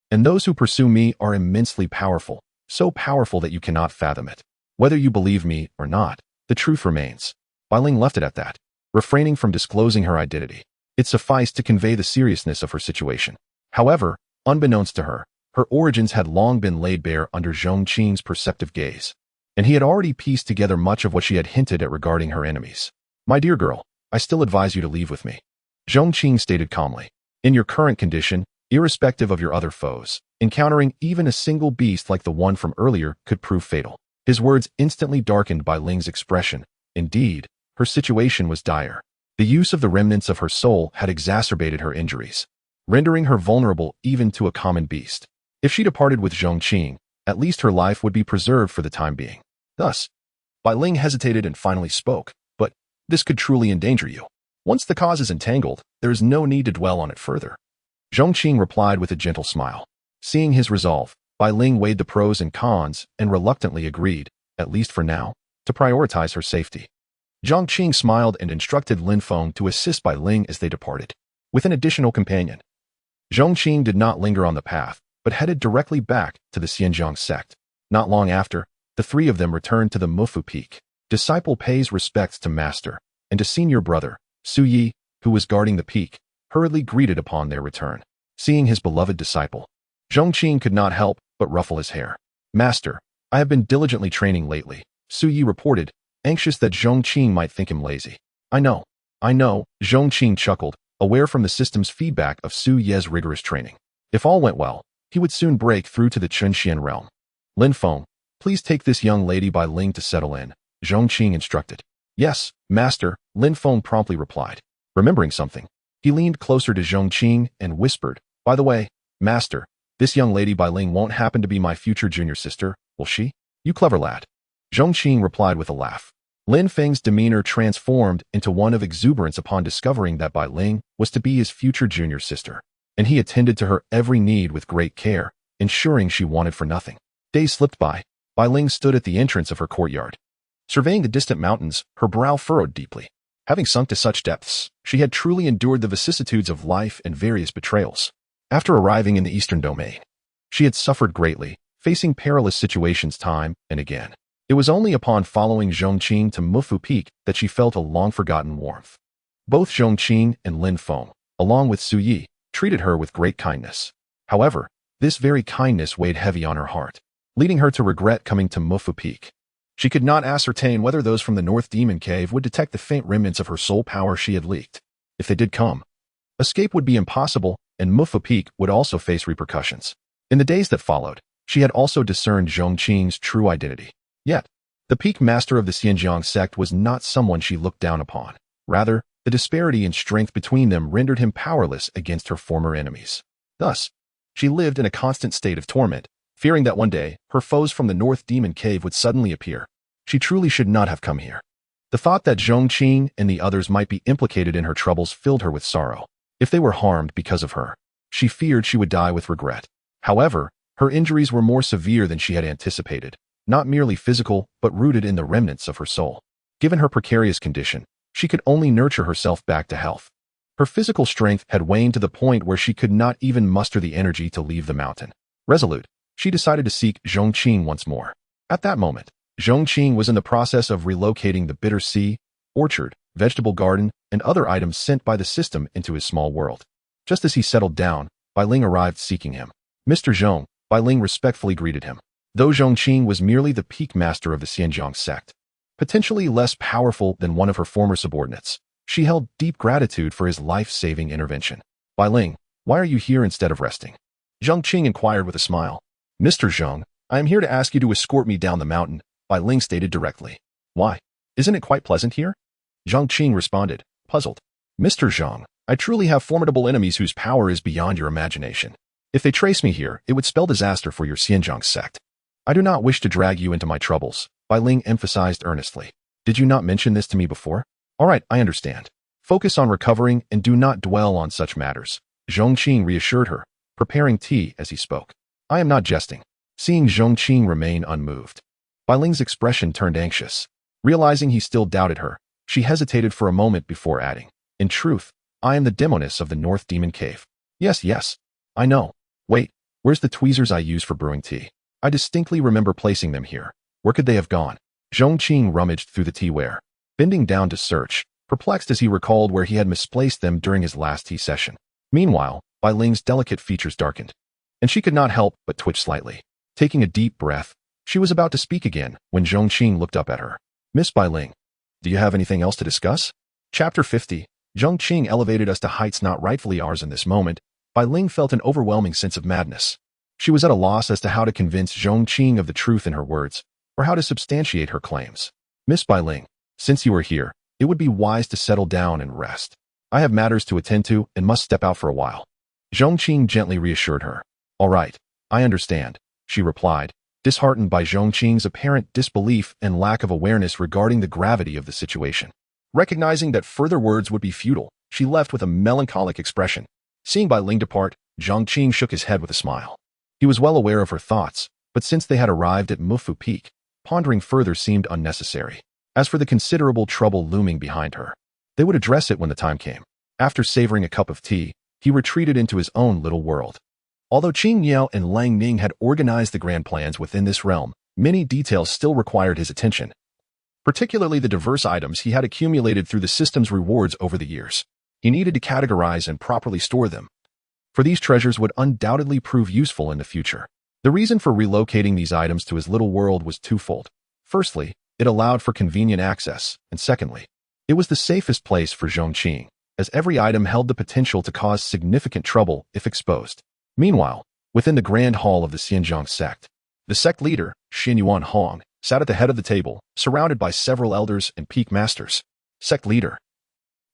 S2: And those who pursue me are immensely powerful, so powerful that you cannot fathom it. Whether you believe me or not, the truth remains." Bai Ling left it at that, refraining from disclosing her identity. It sufficed to convey the seriousness of her situation. However, unbeknownst to her, her origins had long been laid bare under Zhong Qing's perceptive gaze, and he had already pieced together much of what she had hinted at regarding her enemies. "My dear girl, I still advise you to leave with me," Zhong Qing stated calmly. "In your current condition, irrespective of your other foes, encountering even a single beast like the one from earlier could prove fatal." His words instantly darkened Bai Ling's expression. Indeed, her situation was dire. The use of the remnants of her soul had exacerbated her injuries, rendering her vulnerable even to a common beast. If she departed with Zhong Qing, at least her life would be preserved for the time being. Thus, Bai Ling hesitated and finally spoke, "But this could truly endanger you. Once the cause is entangled, there is no need to dwell on it further." Zhong Qing replied with a gentle smile. Seeing his resolve, Bai Ling weighed the pros and cons and reluctantly agreed, at least for now, to prioritize her safety. Zhong Qing smiled and instructed Lin Feng to assist Bai Ling as they departed, with an additional companion. Zhong Qing did not linger on the path, but headed directly back to the Pingjiang Sect. Not long after, the three of them returned to the Mufu Peak. Disciple pays respects to master, and to senior brother, Su Yi, who was guarding the peak, hurriedly greeted upon their return. Seeing his beloved disciple, Zhong Qing could not help but ruffle his hair. "Master, I have been diligently training lately," Su Yi reported, anxious that Zhong Qing might think him lazy. I know, Zhong Qing chuckled, aware from the system's feedback of Su Ye's rigorous training. If all went well, he would soon break through to the Chunxian realm. "Lin Feng, please take this young lady Bai Ling to settle in," Zhong Qing instructed. "Yes, master," Lin Feng promptly replied. Remembering something, he leaned closer to Zhong Qing and whispered, "By the way, master, this young lady Bai Ling won't happen to be my future junior sister, will she?" "You clever lad," Zhong Qing replied with a laugh. Lin Feng's demeanor transformed into one of exuberance upon discovering that Bai Ling was to be his future junior sister, and he attended to her every need with great care, ensuring she wanted for nothing. Days slipped by. Bai Ling stood at the entrance of her courtyard. Surveying the distant mountains, her brow furrowed deeply. Having sunk to such depths, she had truly endured the vicissitudes of life and various betrayals. After arriving in the eastern domain, she had suffered greatly, facing perilous situations time and again. It was only upon following Zhong Qing to Mufu Peak that she felt a long-forgotten warmth. Both Zhong Qing and Lin Feng, along with Su Yi, treated her with great kindness. However, this very kindness weighed heavy on her heart, leading her to regret coming to Mufu Peak. She could not ascertain whether those from the North Demon Cave would detect the faint remnants of her soul power she had leaked. If they did come, escape would be impossible, and Mufu Peak would also face repercussions. In the days that followed, she had also discerned Zhong Qing's true identity. Yet, the peak master of the Pingjiang Sect was not someone she looked down upon. Rather, the disparity in strength between them rendered him powerless against her former enemies. Thus, she lived in a constant state of torment, fearing that one day, her foes from the North Demon Cave would suddenly appear. She truly should not have come here. The thought that Zhong Qing and the others might be implicated in her troubles filled her with sorrow. If they were harmed because of her, she feared she would die with regret. However, her injuries were more severe than she had anticipated, not merely physical, but rooted in the remnants of her soul. Given her precarious condition, she could only nurture herself back to health. Her physical strength had waned to the point where she could not even muster the energy to leave the mountain. Resolute, she decided to seek Zhong Qing once more. At that moment, Zhong Qing was in the process of relocating the bitter sea, orchard, vegetable garden, and other items sent by the system into his small world. Just as he settled down, Bai Ling arrived seeking him. "Mr. Zhong," Bai Ling respectfully greeted him. Though Zhong Qing was merely the peak master of the Pingjiang Sect, potentially less powerful than one of her former subordinates, she held deep gratitude for his life-saving intervention. "Bai Ling, why are you here instead of resting?" Zhong Qing inquired with a smile. "Mr. Zhong, I am here to ask you to escort me down the mountain," Bai Ling stated directly. "Why? Isn't it quite pleasant here?" Zhong Qing responded, puzzled. "Mr. Zhong, I truly have formidable enemies whose power is beyond your imagination. If they trace me here, it would spell disaster for your Pingjiang Sect. I do not wish to drag you into my troubles, Bai Ling emphasized earnestly. Did you not mention this to me before? All right, I understand. Focus on recovering and do not dwell on such matters. Zhong Qing reassured her, preparing tea as he spoke. I am not jesting. Seeing Zhong Qing remain unmoved, Bai Ling's expression turned anxious. Realizing he still doubted her, she hesitated for a moment before adding, in truth, I am the demoness of the North Demon Cave. Yes, I know. Wait, where's the tweezers I use for brewing tea? I distinctly remember placing them here. Where could they have gone? Zhong Qing rummaged through the teaware, bending down to search, perplexed as he recalled where he had misplaced them during his last tea session. Meanwhile, Bai Ling's delicate features darkened, and she could not help but twitch slightly. Taking a deep breath, she was about to speak again when Zhong Qing looked up at her. Miss Bai Ling, do you have anything else to discuss? Chapter 50. Zhong Qing elevated us to heights not rightfully ours in this moment. Bai Ling felt an overwhelming sense of madness. She was at a loss as to how to convince Zhong Qing of the truth in her words, or how to substantiate her claims. Miss Bai Ling, since you are here, it would be wise to settle down and rest. I have matters to attend to and must step out for a while. Zhong Qing gently reassured her. All right, I understand, she replied, disheartened by Zhong Qing's apparent disbelief and lack of awareness regarding the gravity of the situation. Recognizing that further words would be futile, she left with a melancholic expression. Seeing Bai Ling depart, Zhong Qing shook his head with a smile. He was well aware of her thoughts, but since they had arrived at Mufu Peak, pondering further seemed unnecessary. As for the considerable trouble looming behind her, they would address it when the time came. After savoring a cup of tea, he retreated into his own little world. Although Qing Yao and Lang Ning had organized the grand plans within this realm, many details still required his attention, particularly the diverse items he had accumulated through the system's rewards over the years. He needed to categorize and properly store them, for these treasures would undoubtedly prove useful in the future. The reason for relocating these items to his little world was twofold. Firstly, it allowed for convenient access, and secondly, it was the safest place for Zhong Qing, as every item held the potential to cause significant trouble if exposed. Meanwhile, within the grand hall of the Pingjiang Sect, the sect leader, Xianyuan Hong, sat at the head of the table, surrounded by several elders and peak masters. Sect leader.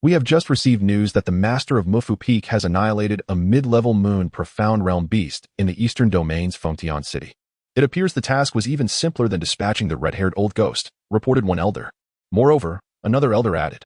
S2: We have just received news that the master of Mufu Peak has annihilated a mid-level moon profound realm beast in the eastern domains Fengtian City. It appears the task was even simpler than dispatching the red-haired old ghost, reported one elder. Moreover, another elder added,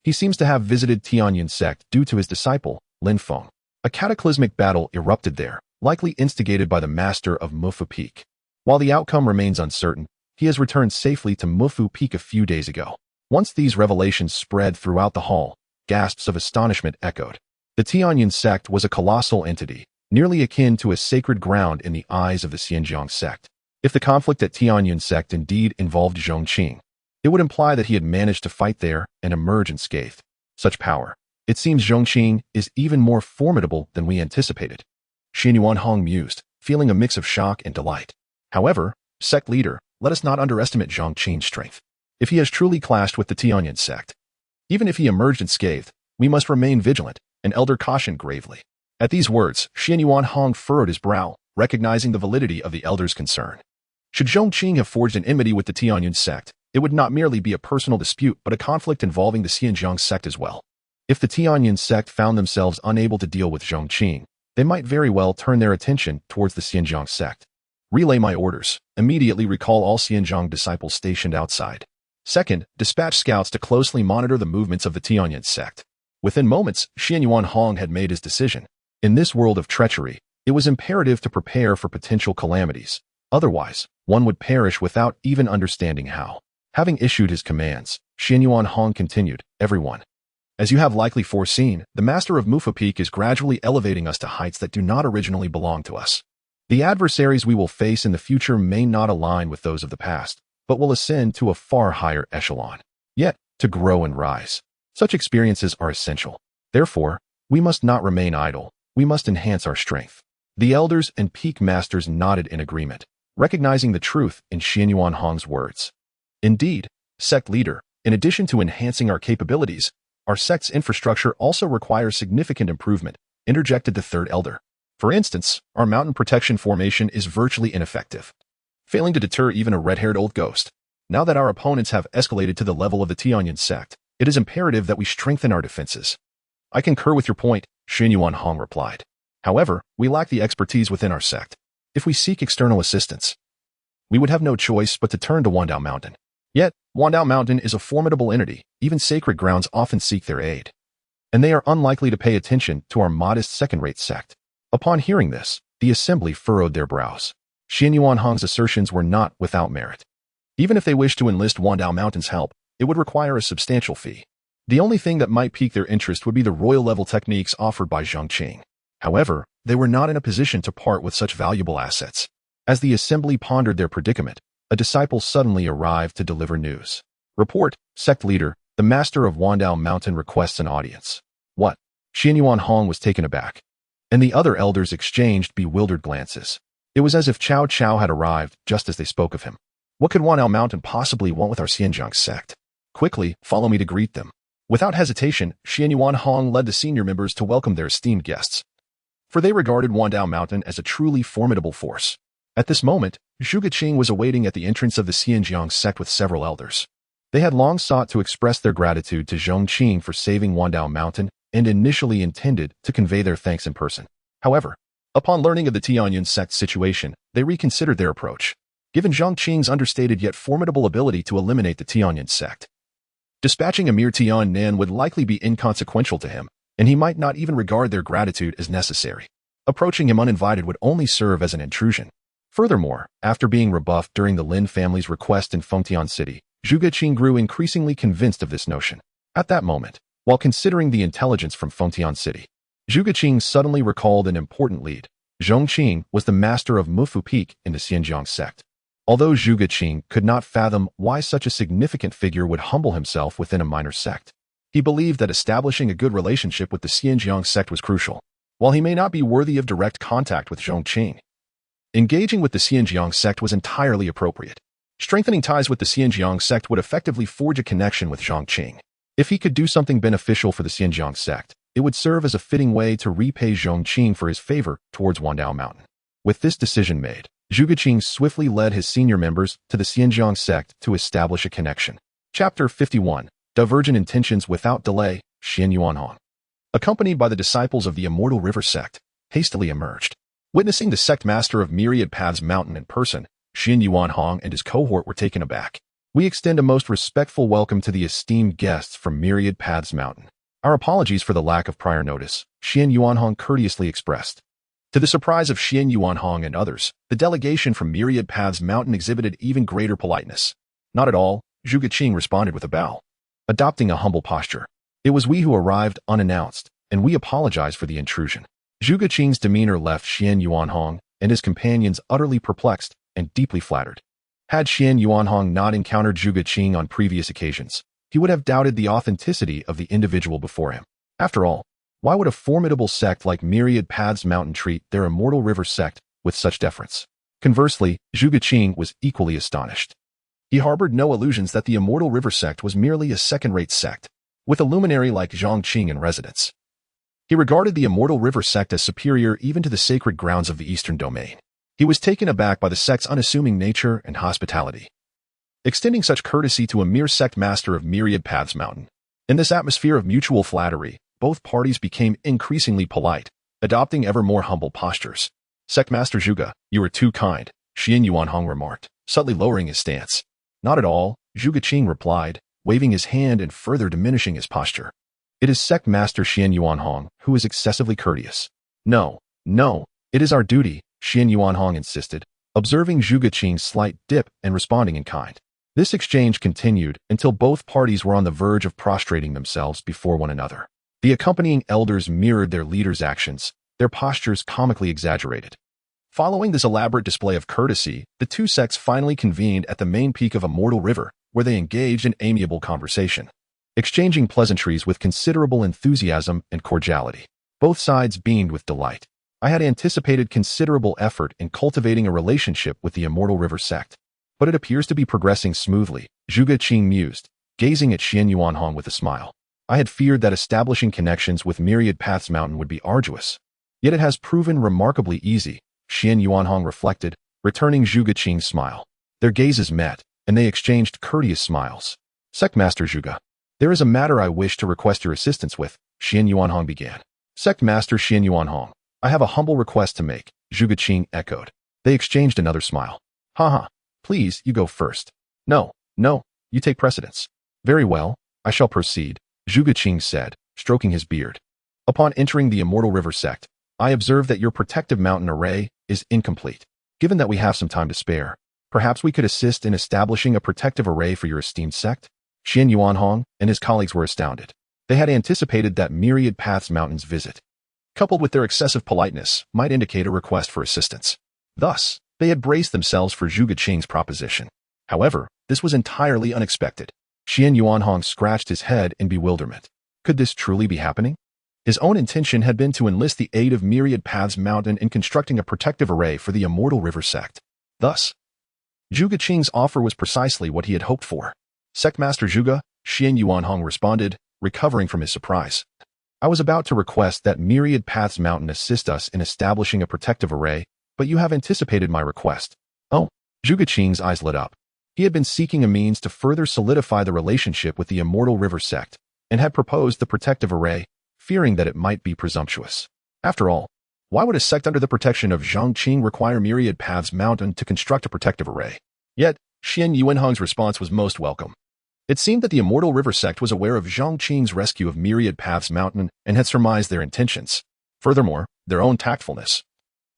S2: he seems to have visited Tianyun Sect due to his disciple, Lin Feng. A cataclysmic battle erupted there, likely instigated by the master of Mufu Peak. While the outcome remains uncertain, he has returned safely to Mufu Peak a few days ago. Once these revelations spread throughout the hall, gasps of astonishment echoed. The Tianyun Sect was a colossal entity, nearly akin to a sacred ground in the eyes of the Pingjiang Sect. If the conflict at Tianyun Sect indeed involved Zhong Qing, it would imply that he had managed to fight there and emerge unscathed. Such power. It seems Zhong Qing is even more formidable than we anticipated. Xianyuan Hong mused, feeling a mix of shock and delight. However, sect leader, let us not underestimate Zhong Qing's strength. If he has truly clashed with the Tianyun Sect, even if he emerged unscathed, we must remain vigilant, an elder cautioned gravely. At these words, Xianyuan Hong furrowed his brow, recognizing the validity of the elder's concern. Should Zhong Qing have forged an enmity with the Tianyun Sect, it would not merely be a personal dispute but a conflict involving the Pingjiang Sect as well. If the Tianyun Sect found themselves unable to deal with Zhong Qing, they might very well turn their attention towards the Pingjiang Sect. Relay my orders. Immediately recall all Pingjiang disciples stationed outside. Second, dispatch scouts to closely monitor the movements of the Tianyun Sect. Within moments, Xianyuan Hong had made his decision. In this world of treachery, it was imperative to prepare for potential calamities. Otherwise, one would perish without even understanding how. Having issued his commands, Xianyuan Hong continued, everyone. As you have likely foreseen, the master of Mufu Peak is gradually elevating us to heights that do not originally belong to us. The adversaries we will face in the future may not align with those of the past, but will ascend to a far higher echelon. Yet, to grow and rise, such experiences are essential. Therefore, we must not remain idle. We must enhance our strength. The elders and peak masters nodded in agreement, recognizing the truth in Xianyuan Hong's words. Indeed, sect leader, in addition to enhancing our capabilities, our sect's infrastructure also requires significant improvement, interjected the third elder. For instance, our mountain protection formation is virtually ineffective, failing to deter even a red-haired old ghost. Now that our opponents have escalated to the level of the Tianyun Sect, it is imperative that we strengthen our defenses. I concur with your point, Xianyuan Hong replied. However, we lack the expertise within our sect. If we seek external assistance, we would have no choice but to turn to Wandao Mountain. Yet, Wandao Mountain is a formidable entity. Even sacred grounds often seek their aid, and they are unlikely to pay attention to our modest second-rate sect. Upon hearing this, the assembly furrowed their brows. Xian Yuanhong's assertions were not without merit. Even if they wished to enlist Wandao Mountain's help, it would require a substantial fee. The only thing that might pique their interest would be the royal-level techniques offered by Zhong Qing. However, they were not in a position to part with such valuable assets. As the assembly pondered their predicament, a disciple suddenly arrived to deliver news. Report, sect leader, the master of Wandao Mountain requests an audience. What? Xian Yuanhong was taken aback, and the other elders exchanged bewildered glances. It was as if Cao Cao had arrived just as they spoke of him. What could Wandao Mountain possibly want with our Pingjiang Sect? Quickly, follow me to greet them. Without hesitation, Xian Yuanhong led the senior members to welcome their esteemed guests, for they regarded Wandao Mountain as a truly formidable force. At this moment, Zhuge Qing was awaiting at the entrance of the Pingjiang Sect with several elders. They had long sought to express their gratitude to Zhong Qing for saving Wandao Mountain and initially intended to convey their thanks in person. However, upon learning of the Tianyun Sect's situation, they reconsidered their approach. Given Zhong Qing's understated yet formidable ability to eliminate the Tianyun Sect, dispatching a mere Tianyun would likely be inconsequential to him, and he might not even regard their gratitude as necessary. Approaching him uninvited would only serve as an intrusion. Furthermore, after being rebuffed during the Lin family's request in Fengtian City, Zhuge Qing grew increasingly convinced of this notion. At that moment, while considering the intelligence from Fengtian City, Zhuge Qing suddenly recalled an important lead. Zhong Qing was the master of Mufu Peak in the Pingjiang Sect. Although Zhuge Qing could not fathom why such a significant figure would humble himself within a minor sect, he believed that establishing a good relationship with the Pingjiang Sect was crucial. While he may not be worthy of direct contact with Zhong Qing, engaging with the Pingjiang Sect was entirely appropriate. Strengthening ties with the Pingjiang Sect would effectively forge a connection with Zhong Qing. If he could do something beneficial for the Pingjiang Sect, it would serve as a fitting way to repay Zhong Qing for his favor towards Wandao Mountain. With this decision made, Zhuge Qing swiftly led his senior members to the Pingjiang Sect to establish a connection. Chapter 51. Divergent Intentions Without Delay, Xian Yuanhong, accompanied by the disciples of the Immortal River Sect, hastily emerged. Witnessing the sect master of Myriad Paths Mountain in person, Xian Yuanhong and his cohort were taken aback. We extend a most respectful welcome to the esteemed guests from Myriad Paths Mountain. Our apologies for the lack of prior notice, Xian Yuanhong courteously expressed. To the surprise of Xian Yuanhong and others, the delegation from Myriad Paths Mountain exhibited even greater politeness. Not at all, Zhuge Qing responded with a bow, adopting a humble posture. It was we who arrived unannounced, and we apologize for the intrusion. Zhuge Qing's demeanor left Xian Yuanhong and his companions utterly perplexed and deeply flattered. Had Xian Yuanhong not encountered Zhuge Qing on previous occasions, he would have doubted the authenticity of the individual before him. After all, why would a formidable sect like Myriad Paths Mountain treat their Immortal River Sect with such deference? Conversely, Zhuge Qing was equally astonished. He harbored no illusions that the Immortal River Sect was merely a second-rate sect, with a luminary like Zhong Qing in residence. He regarded the Immortal River Sect as superior even to the sacred grounds of the Eastern Domain. He was taken aback by the sect's unassuming nature and hospitality, extending such courtesy to a mere sect master of Myriad Paths Mountain. In this atmosphere of mutual flattery, both parties became increasingly polite, adopting ever more humble postures. Sect Master Zhuge, you are too kind, Xian Yuanhong remarked, subtly lowering his stance. Not at all, Zhuge Qing replied, waving his hand and further diminishing his posture. It is Sect Master Xian Yuanhong who is excessively courteous. No, it is our duty, Xian Yuanhong insisted, observing Zhuge Qing's slight dip and responding in kind. This exchange continued until both parties were on the verge of prostrating themselves before one another. The accompanying elders mirrored their leaders' actions, their postures comically exaggerated. Following this elaborate display of courtesy, the two sects finally convened at the main peak of Immortal River, where they engaged in amiable conversation, exchanging pleasantries with considerable enthusiasm and cordiality. Both sides beamed with delight. I had anticipated considerable effort in cultivating a relationship with the Immortal River Sect, but it appears to be progressing smoothly, Zhuge Qing mused, gazing at Xian Yuanhong with a smile. I had feared that establishing connections with Myriad Paths Mountain would be arduous, yet it has proven remarkably easy, Xian Yuanhong reflected, returning Zhuge Qing's smile. Their gazes met, and they exchanged courteous smiles. Sect Master Zhuge, there is a matter I wish to request your assistance with, Xian Yuanhong began. Sect Master Xian Yuanhong, I have a humble request to make, Zhuge Qing echoed. They exchanged another smile. Haha, Please, you go first. No, no, you take precedence. Very well, I shall proceed, Zhong Qing said, stroking his beard. Upon entering the Immortal River Sect, I observe that your protective mountain array is incomplete. Given that we have some time to spare, perhaps we could assist in establishing a protective array for your esteemed sect? Xian Yuanhong and his colleagues were astounded. They had anticipated that Myriad Paths Mountain's visit, coupled with their excessive politeness, might indicate a request for assistance. Thus, they had braced themselves for Zhong Qing's proposition. However, this was entirely unexpected. Xian Yuanhong scratched his head in bewilderment. Could this truly be happening? His own intention had been to enlist the aid of Myriad Paths Mountain in constructing a protective array for the Immortal River Sect. Thus, Zhong Qing's offer was precisely what he had hoped for. Sectmaster Zhuge, Xian Yuanhong responded, recovering from his surprise. I was about to request that Myriad Paths Mountain assist us in establishing a protective array, but you have anticipated my request. Oh, Zhong Qing's eyes lit up. He had been seeking a means to further solidify the relationship with the Immortal River Sect, and had proposed the protective array, fearing that it might be presumptuous. After all, why would a sect under the protection of Zhong Qing require Myriad Paths Mountain to construct a protective array? Yet, Xian Yuanhong's response was most welcome. It seemed that the Immortal River Sect was aware of Zhong Qing's rescue of Myriad Paths Mountain and had surmised their intentions. Furthermore, their own tactfulness,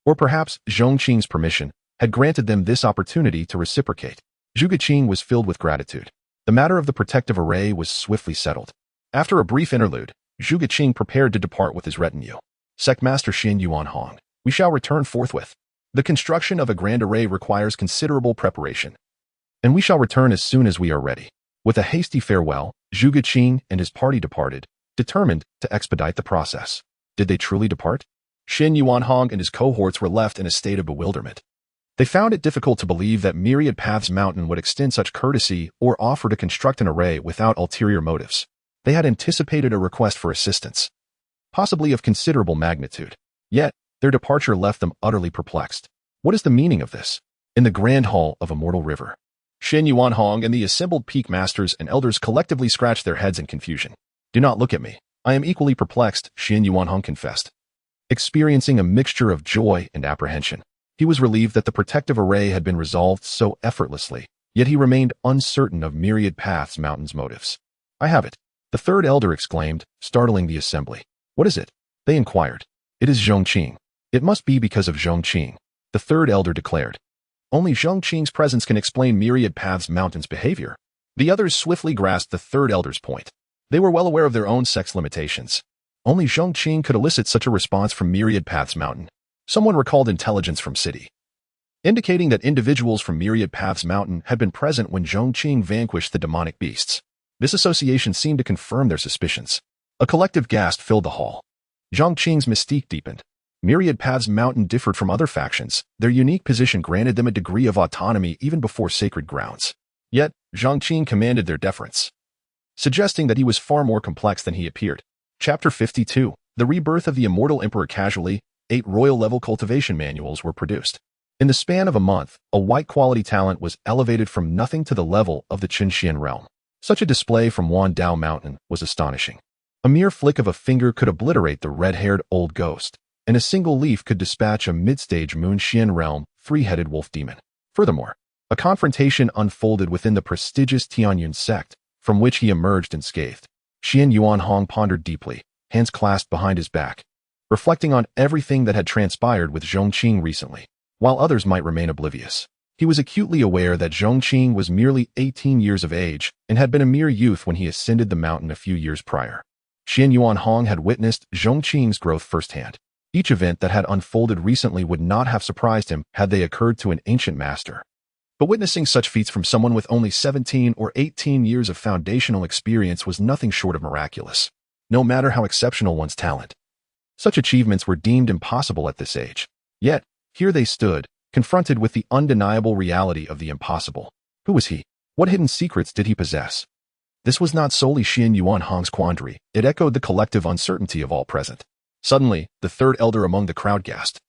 S2: or perhaps Zhong Qing's permission, had granted them this opportunity to reciprocate. Zhong Qing was filled with gratitude. The matter of the protective array was swiftly settled. After a brief interlude, Zhong Qing prepared to depart with his retinue. Sectmaster Xian Yuanhong, we shall return forthwith. The construction of a grand array requires considerable preparation, and we shall return as soon as we are ready. With a hasty farewell, Zhong Qing and his party departed, determined to expedite the process. Did they truly depart? Xian Yuanhong and his cohorts were left in a state of bewilderment. They found it difficult to believe that Myriad Paths Mountain would extend such courtesy or offer to construct an array without ulterior motives. They had anticipated a request for assistance, possibly of considerable magnitude. Yet, their departure left them utterly perplexed. What is the meaning of this? In the Grand Hall of Immortal River, Xian Yuanhong and the assembled peak masters and elders collectively scratched their heads in confusion. Do not look at me. I am equally perplexed, Xian Yuanhong confessed. Experiencing a mixture of joy and apprehension, he was relieved that the protective array had been resolved so effortlessly, yet he remained uncertain of Myriad Paths Mountain's motives. I have it, the third elder exclaimed, startling the assembly. What is it? They inquired. It is Zhong Qing. It must be because of Zhong Qing, the third elder declared. Only Zhong Qing's presence can explain Myriad Paths Mountain's behavior. The others swiftly grasped the third elder's point. They were well aware of their own sex limitations. Only Zhong Qing could elicit such a response from Myriad Paths Mountain. Someone recalled intelligence from City, indicating that individuals from Myriad Paths Mountain had been present when Zhong Qing vanquished the demonic beasts. This association seemed to confirm their suspicions. A collective gasp filled the hall. Zhong Qing's mystique deepened. Myriad Paths Mountain differed from other factions. Their unique position granted them a degree of autonomy even before sacred grounds. Yet, Zhong Qing commanded their deference, suggesting that he was far more complex than he appeared. Chapter 52. The Rebirth of the Immortal Emperor. Casually, 8 royal-level cultivation manuals were produced. In the span of a month, a white-quality talent was elevated from nothing to the level of the Qinxian realm. Such a display from Wandao Mountain was astonishing. A mere flick of a finger could obliterate the red-haired old ghost, and a single leaf could dispatch a mid-stage Moonxian realm, 3-headed wolf demon. Furthermore, a confrontation unfolded within the prestigious Tianyun sect, from which he emerged unscathed. Xian Yuanhong pondered deeply, hands clasped behind his back, reflecting on everything that had transpired with Zhong Qing recently. While others might remain oblivious, he was acutely aware that Zhong Qing was merely 18 years of age and had been a mere youth when he ascended the mountain a few years prior. Xian Yuanhong had witnessed Zhong Qing's growth firsthand. Each event that had unfolded recently would not have surprised him had they occurred to an ancient master. But witnessing such feats from someone with only 17 or 18 years of foundational experience was nothing short of miraculous. No matter how exceptional one's talent, such achievements were deemed impossible at this age. Yet, here they stood, confronted with the undeniable reality of the impossible. Who was he? What hidden secrets did he possess? This was not solely Xian Yuanhong's quandary. It echoed the collective uncertainty of all present. Suddenly, the third elder among the crowd gasped,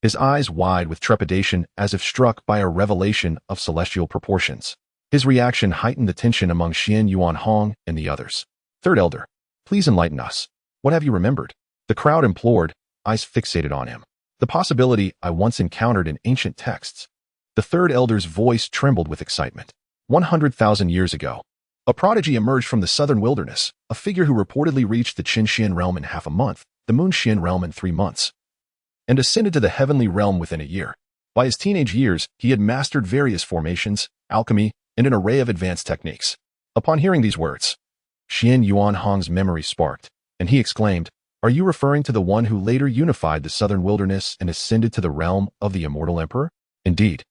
S2: his eyes wide with trepidation as if struck by a revelation of celestial proportions. His reaction heightened the tension among Xian Yuanhong and the others. Third elder, please enlighten us. What have you remembered? The crowd implored, eyes fixated on him. The possibility I once encountered in ancient texts. The third elder's voice trembled with excitement. 100,000 years ago, a prodigy emerged from the southern wilderness, a figure who reportedly reached the Qin realm in half a month, the Moon Xian realm in 3 months, and ascended to the heavenly realm within a year. By his teenage years, he had mastered various formations, alchemy, and an array of advanced techniques. Upon hearing these words, Xian Yuanhong's memory sparked, and he exclaimed, "Are you referring to the one who later unified the southern wilderness and ascended to the realm of the immortal emperor?" "Indeed.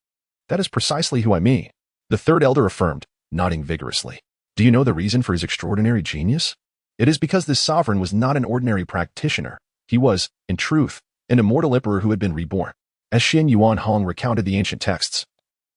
S2: That is precisely who I mean," the third elder affirmed, nodding vigorously. "Do you know the reason for his extraordinary genius? It is because this sovereign was not an ordinary practitioner. He was, in truth, an immortal emperor who had been reborn." As Xian Yuanhong recounted the ancient texts,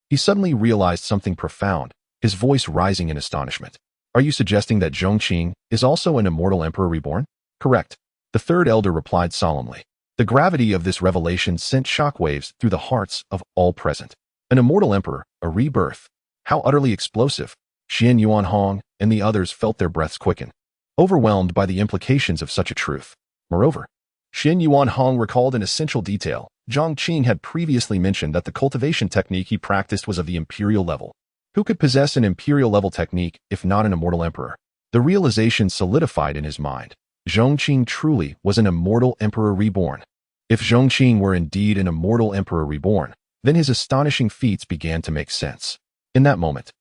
S2: he suddenly realized something profound, his voice rising in astonishment. "Are you suggesting that Zhong Qing is also an immortal emperor reborn?" "Correct," the third elder replied solemnly. The gravity of this revelation sent shockwaves through the hearts of all present. An immortal emperor, a rebirth. How utterly explosive! Xian Yuanhong and the others felt their breaths quicken, overwhelmed by the implications of such a truth. Moreover, Xian Yuanhong recalled an essential detail. Zhong Qing had previously mentioned that the cultivation technique he practiced was of the imperial level. Who could possess an imperial level technique if not an immortal emperor? The realization solidified in his mind. Zhong Qing truly was an immortal emperor reborn. If Zhong Qing were indeed an immortal emperor reborn, then his astonishing feats began to make sense. In that moment,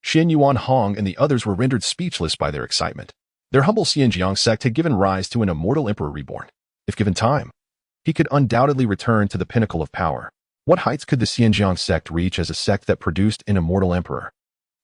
S2: Xian Yuanhong and the others were rendered speechless by their excitement. Their humble Pingjiang Sect had given rise to an immortal emperor reborn. If given time, he could undoubtedly return to the pinnacle of power. What heights could the Pingjiang Sect reach as a sect that produced an immortal emperor?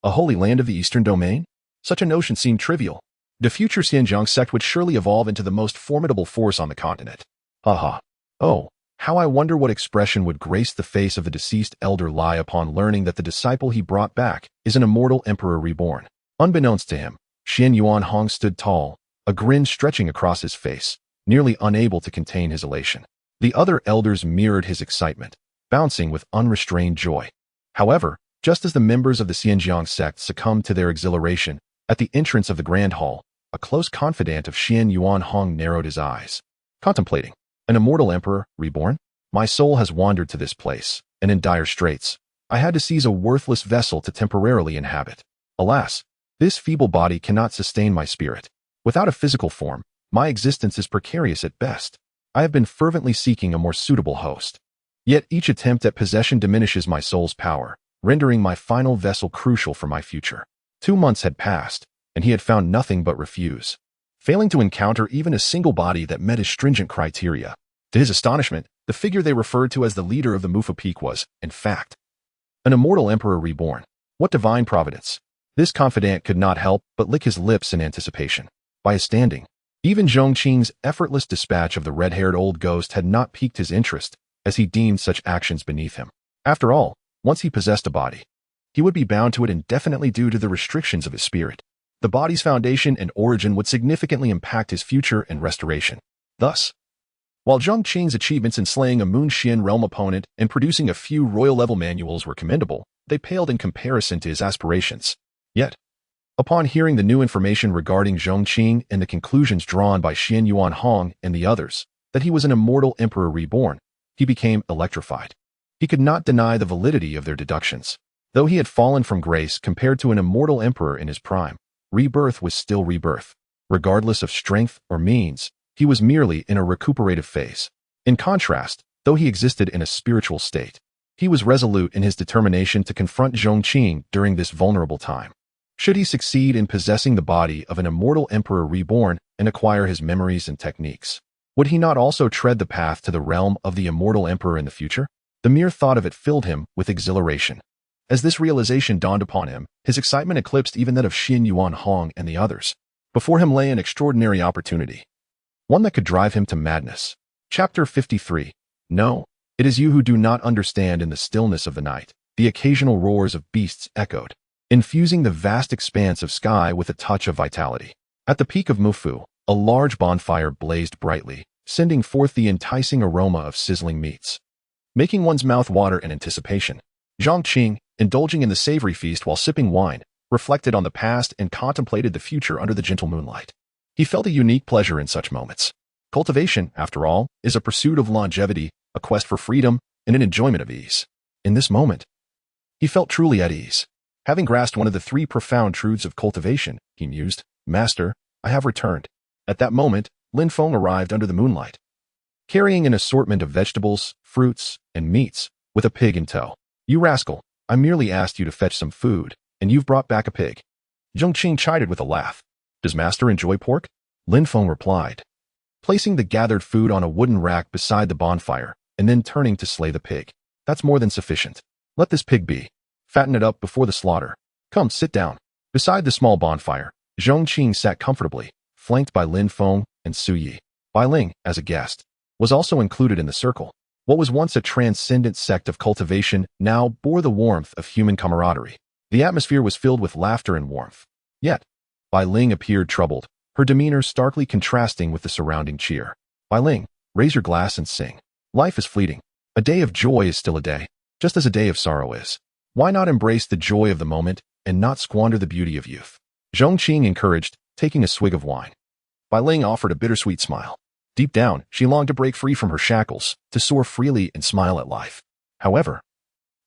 S2: A holy land of the Eastern Domain? Such a notion seemed trivial. The future Pingjiang Sect would surely evolve into the most formidable force on the continent. Haha. Oh, how I wonder what expression would grace the face of the deceased elder Lai upon learning that the disciple he brought back is an immortal emperor reborn. Unbeknownst to him, Xian Yuanhong stood tall, a grin stretching across his face, nearly unable to contain his elation. The other elders mirrored his excitement, bouncing with unrestrained joy. However, just as the members of the Pingjiang Sect succumbed to their exhilaration, at the entrance of the Grand Hall, a close confidant of Xian Yuanhong narrowed his eyes, contemplating. An immortal emperor, reborn? My soul has wandered to this place, and in dire straits, I had to seize a worthless vessel to temporarily inhabit. Alas, this feeble body cannot sustain my spirit. Without a physical form, my existence is precarious at best. I have been fervently seeking a more suitable host. Yet each attempt at possession diminishes my soul's power, rendering my final vessel crucial for my future. 2 months had passed, and he had found nothing but refuse, failing to encounter even a single body that met his stringent criteria. To his astonishment, the figure they referred to as the leader of the Mufa Peak was, in fact, an immortal emperor reborn. What divine providence! This confidant could not help but lick his lips in anticipation. By his standing, even Zhong Qing's effortless dispatch of the red-haired old ghost had not piqued his interest, as he deemed such actions beneath him. After all, once he possessed a body, he would be bound to it indefinitely due to the restrictions of his spirit. The body's foundation and origin would significantly impact his future and restoration. Thus, while Zhong Qing's achievements in slaying a Moon Xian realm opponent and producing a few royal-level manuals were commendable, they paled in comparison to his aspirations. Yet, upon hearing the new information regarding Zhong Qing and the conclusions drawn by Xian Yuanhong and the others, that he was an immortal emperor reborn, he became electrified. He could not deny the validity of their deductions. Though he had fallen from grace compared to an immortal emperor in his prime, rebirth was still rebirth. Regardless of strength or means, he was merely in a recuperative phase. In contrast, though he existed in a spiritual state, he was resolute in his determination to confront Zhong Qing during this vulnerable time. Should he succeed in possessing the body of an immortal emperor reborn and acquire his memories and techniques, would he not also tread the path to the realm of the immortal emperor in the future? The mere thought of it filled him with exhilaration. As this realization dawned upon him, his excitement eclipsed even that of Xian Yuanhong and the others. Before him lay an extraordinary opportunity, one that could drive him to madness. Chapter 53. No, it is you who do not understand. In the stillness of the night, the occasional roars of beasts echoed, infusing the vast expanse of sky with a touch of vitality. At the peak of Mufu, a large bonfire blazed brightly, sending forth the enticing aroma of sizzling meats, making one's mouth water in anticipation. Zhong Qing, indulging in the savory feast while sipping wine, reflected on the past and contemplated the future under the gentle moonlight. He felt a unique pleasure in such moments. Cultivation, after all, is a pursuit of longevity, a quest for freedom, and an enjoyment of ease. In this moment, He felt truly at ease. Having grasped one of the three profound truths of cultivation, he mused, "Master, I have returned." At that moment, Lin Feng arrived under the moonlight, carrying an assortment of vegetables, fruits, and meats, with a pig in tow. "You rascal, I merely asked you to fetch some food, and you've brought back a pig." Zhong Qing chided with a laugh. "Does master enjoy pork?" Lin Feng replied, placing the gathered food on a wooden rack beside the bonfire, and then turning to slay the pig. "That's more than sufficient. Let this pig be. Fatten it up before the slaughter. Come, sit down." Beside the small bonfire, Zhong Qing sat comfortably, flanked by Lin Feng and Su Yi. Bai Ling, as a guest, was also included in the circle. What was once a transcendent sect of cultivation now bore the warmth of human camaraderie. The atmosphere was filled with laughter and warmth. Yet, Bai Ling appeared troubled, her demeanor starkly contrasting with the surrounding cheer. "Bai Ling, raise your glass and sing. Life is fleeting. A day of joy is still a day, just as a day of sorrow is. Why not embrace the joy of the moment and not squander the beauty of youth?" Zhong Qing encouraged, taking a swig of wine. Bai Ling offered a bittersweet smile. Deep down, she longed to break free from her shackles, to soar freely and smile at life. However,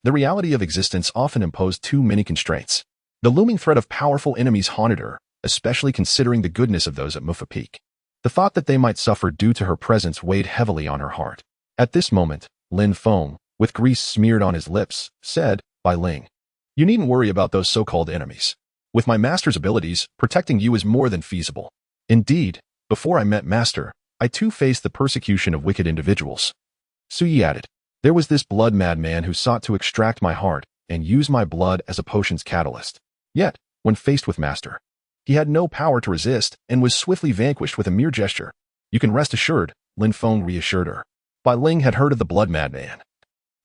S2: the reality of existence often imposed too many constraints. The looming threat of powerful enemies haunted her, especially considering the goodness of those at Mufa Peak. The thought that they might suffer due to her presence weighed heavily on her heart. At this moment, Lin Feng, with grease smeared on his lips, said, "Bai Ling, you needn't worry about those so-called enemies. With my master's abilities, protecting you is more than feasible. Indeed, before I met master, I too faced the persecution of wicked individuals." Su Yi added, "There was this blood-mad man who sought to extract my heart and use my blood as a potion's catalyst. Yet, when faced with master, he had no power to resist and was swiftly vanquished with a mere gesture." "You can rest assured," Lin Feng reassured her. Bai Ling had heard of the blood-mad man,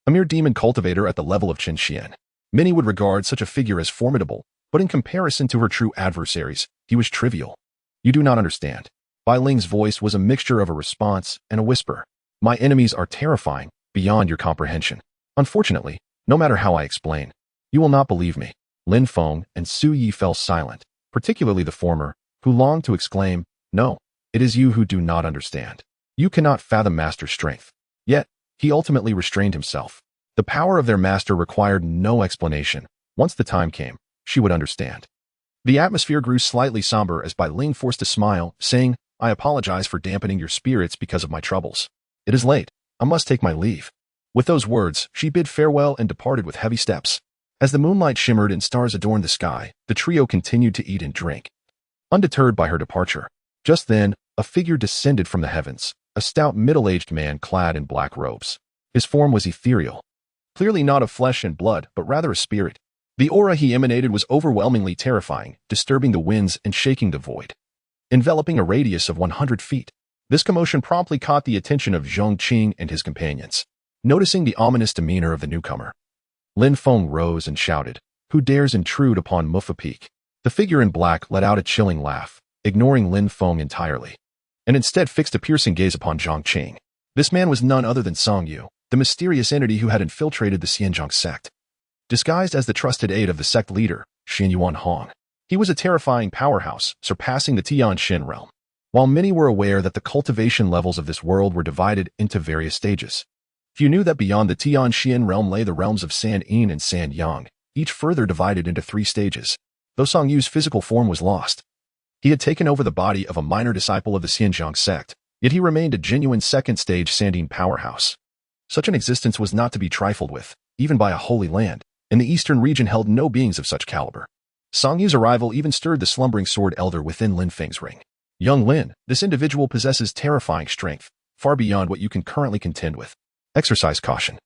S2: a mere demon cultivator at the level of Chen Xian. Many would regard such a figure as formidable, but in comparison to her true adversaries, he was trivial. "You do not understand." Bai Ling's voice was a mixture of a response and a whisper. "My enemies are terrifying, beyond your comprehension. Unfortunately, no matter how I explain, you will not believe me." Lin Feng and Su Yi fell silent, particularly the former, who longed to exclaim, "No, it is you who do not understand. You cannot fathom master's strength." Yet, he ultimately restrained himself. The power of their master required no explanation. Once the time came, she would understand. The atmosphere grew slightly somber as Bai Ling forced a smile, saying, "I apologize for dampening your spirits because of my troubles. It is late. I must take my leave." With those words, she bid farewell and departed with heavy steps. As the moonlight shimmered and stars adorned the sky, the trio continued to eat and drink, undeterred by her departure. Just then, a figure descended from the heavens, a stout middle-aged man clad in black robes. His form was ethereal, clearly not of flesh and blood, but rather a spirit. The aura he emanated was overwhelmingly terrifying, disturbing the winds and shaking the void, enveloping a radius of 100 feet. This commotion promptly caught the attention of Zhong Qing and his companions. Noticing the ominous demeanor of the newcomer, Lin Feng rose and shouted, "Who dares intrude upon Mufa Peak?" The figure in black let out a chilling laugh, ignoring Lin Feng entirely, and instead fixed a piercing gaze upon Zhong Qing. This man was none other than Song Yu, the mysterious entity who had infiltrated the Pingjiang Sect. Disguised as the trusted aide of the sect leader, Xin Yuan Hong, he was a terrifying powerhouse, surpassing the Tianxin realm. While many were aware that the cultivation levels of this world were divided into various stages, few knew that beyond the Tianxin realm lay the realms of San Yin and San Yang, each further divided into 3 stages. Though Song Yu's physical form was lost, he had taken over the body of a minor disciple of the Pingjiang Sect, yet he remained a genuine second-stage Sandine powerhouse. Such an existence was not to be trifled with, even by a holy land, and the eastern region held no beings of such caliber. Song Yu's arrival even stirred the slumbering sword elder within Lin Feng's ring. "Young Lin, this individual possesses terrifying strength, far beyond what you can currently contend with. Exercise caution,"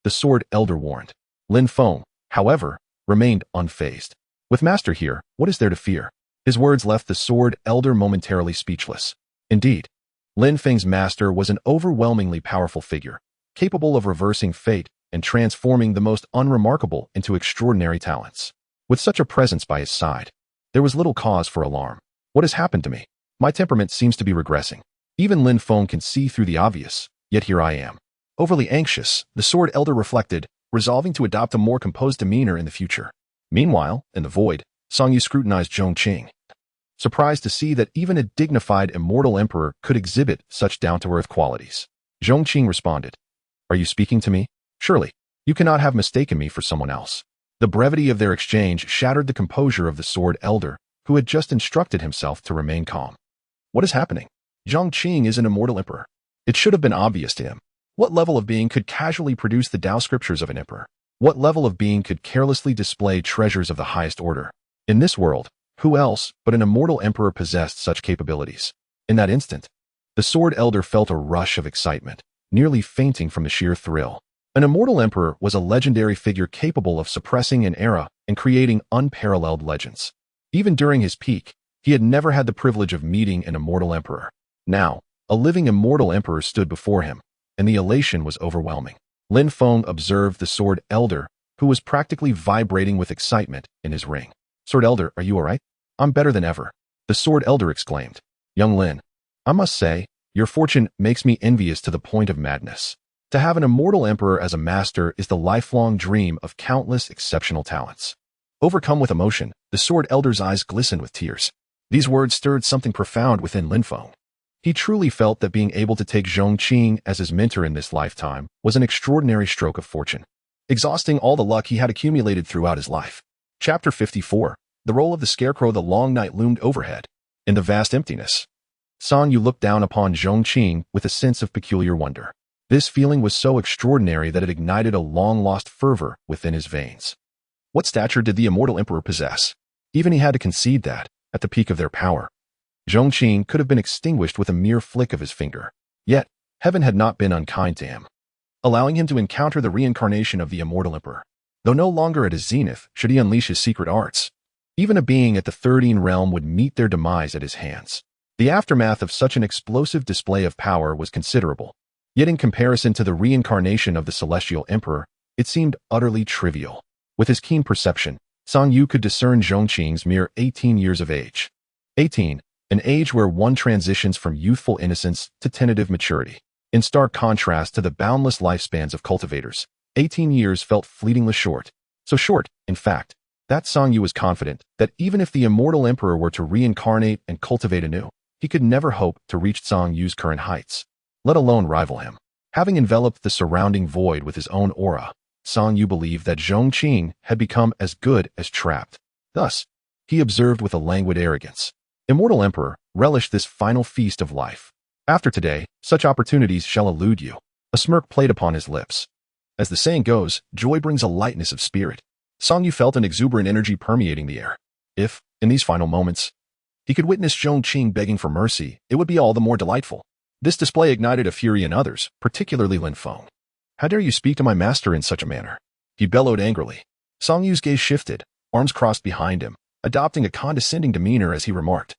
S2: the sword elder warned. Lin Feng, however, remained unfazed. "With master here, what is there to fear?" His words left the sword elder momentarily speechless. Indeed, Lin Feng's master was an overwhelmingly powerful figure, capable of reversing fate and transforming the most unremarkable into extraordinary talents. With such a presence by his side, there was little cause for alarm. "What has happened to me? My temperament seems to be regressing. Even Lin Feng can see through the obvious, yet here I am, overly anxious," the sword elder reflected, resolving to adopt a more composed demeanor in the future. Meanwhile, in the void, Song Yu scrutinized Zhong Qing, surprised to see that even a dignified immortal emperor could exhibit such down-to-earth qualities. Zhong Qing responded, "Are you speaking to me? Surely, You cannot have mistaken me for someone else. The brevity of their exchange shattered the composure of the sword elder, who had just instructed himself to remain calm. What is happening? Zhong Qing is an immortal emperor. It should have been obvious to him. What level of being could casually produce the Tao scriptures of an emperor? What level of being could carelessly display treasures of the highest order? In this world, who else but an immortal emperor possessed such capabilities? In that instant, the sword elder felt a rush of excitement, nearly fainting from the sheer thrill. An immortal emperor was a legendary figure capable of suppressing an era and creating unparalleled legends. Even during his peak, he had never had the privilege of meeting an immortal emperor. Now, a living immortal emperor stood before him, and the elation was overwhelming. Lin Feng observed the sword elder, who was practically vibrating with excitement in his ring. Sword elder, are you all right? I'm better than ever, the sword elder exclaimed. Young Lin, I must say, your fortune makes me envious to the point of madness. To have an immortal emperor as a master is the lifelong dream of countless exceptional talents. Overcome with emotion, the sword elder's eyes glistened with tears. These words stirred something profound within Lin Feng. He truly felt that being able to take Zhong Qing as his mentor in this lifetime was an extraordinary stroke of fortune, exhausting all the luck he had accumulated throughout his life. Chapter 54. The role of the scarecrow. The long night loomed overhead. In the vast emptiness, Song Yu looked down upon Zhong Qing with a sense of peculiar wonder. This feeling was so extraordinary that it ignited a long-lost fervor within his veins. What stature did the immortal emperor possess? Even he had to concede that, at the peak of their power, Zhong Qing could have been extinguished with a mere flick of his finger. Yet, heaven had not been unkind to him, allowing him to encounter the reincarnation of the immortal emperor. Though no longer at his zenith, should he unleash his secret arts, even a being at the 13th realm would meet their demise at his hands. The aftermath of such an explosive display of power was considerable. Yet in comparison to the reincarnation of the celestial emperor, it seemed utterly trivial. With his keen perception, Song Yu could discern Zhong Qing's mere 18 years of age. 18, an age where one transitions from youthful innocence to tentative maturity. In stark contrast to the boundless lifespans of cultivators, 18 years felt fleetingly short. So short, in fact, that Song Yu was confident that even if the immortal emperor were to reincarnate and cultivate anew, he could never hope to reach Song Yu's current heights, let alone rival him. Having enveloped the surrounding void with his own aura, Song Yu believed that Zhong Qing had become as good as trapped. Thus, he observed with a languid arrogance, "Immortal Emperor, relish this final feast of life. After today, such opportunities shall elude you." A smirk played upon his lips. As the saying goes, joy brings a lightness of spirit. Song Yu felt an exuberant energy permeating the air. If, in these final moments, he could witness Zhong Qing begging for mercy, it would be all the more delightful. This display ignited a fury in others, particularly Lin Feng. "How dare you speak to my master in such a manner?" he bellowed angrily. Song Yu's gaze shifted, arms crossed behind him, adopting a condescending demeanor as he remarked,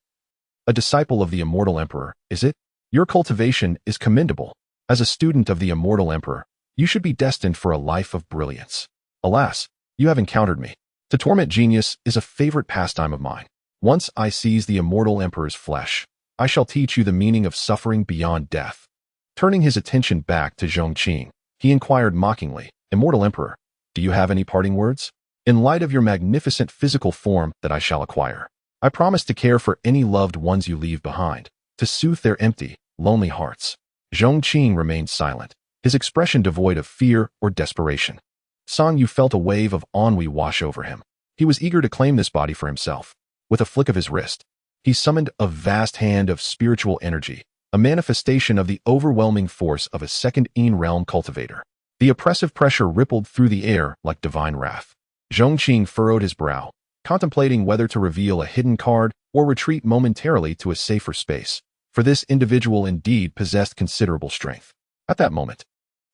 S2: "A disciple of the immortal emperor, is it? Your cultivation is commendable. As a student of the immortal emperor, you should be destined for a life of brilliance. Alas, you have encountered me. To torment genius is a favorite pastime of mine. Once I seize the immortal emperor's flesh, I shall teach you the meaning of suffering beyond death." Turning his attention back to Zhong Qing, he inquired mockingly, "Immortal emperor, do you have any parting words? In light of your magnificent physical form that I shall acquire, I promise to care for any loved ones you leave behind, to soothe their empty, lonely hearts." Zhong Qing remained silent, his expression devoid of fear or desperation. Song Yu felt a wave of ennui wash over him. He was eager to claim this body for himself. With a flick of his wrist, he summoned a vast hand of spiritual energy, a manifestation of the overwhelming force of a second-ene realm cultivator. The oppressive pressure rippled through the air like divine wrath. Zhong Qing furrowed his brow, contemplating whether to reveal a hidden card or retreat momentarily to a safer space, for this individual indeed possessed considerable strength. At that moment,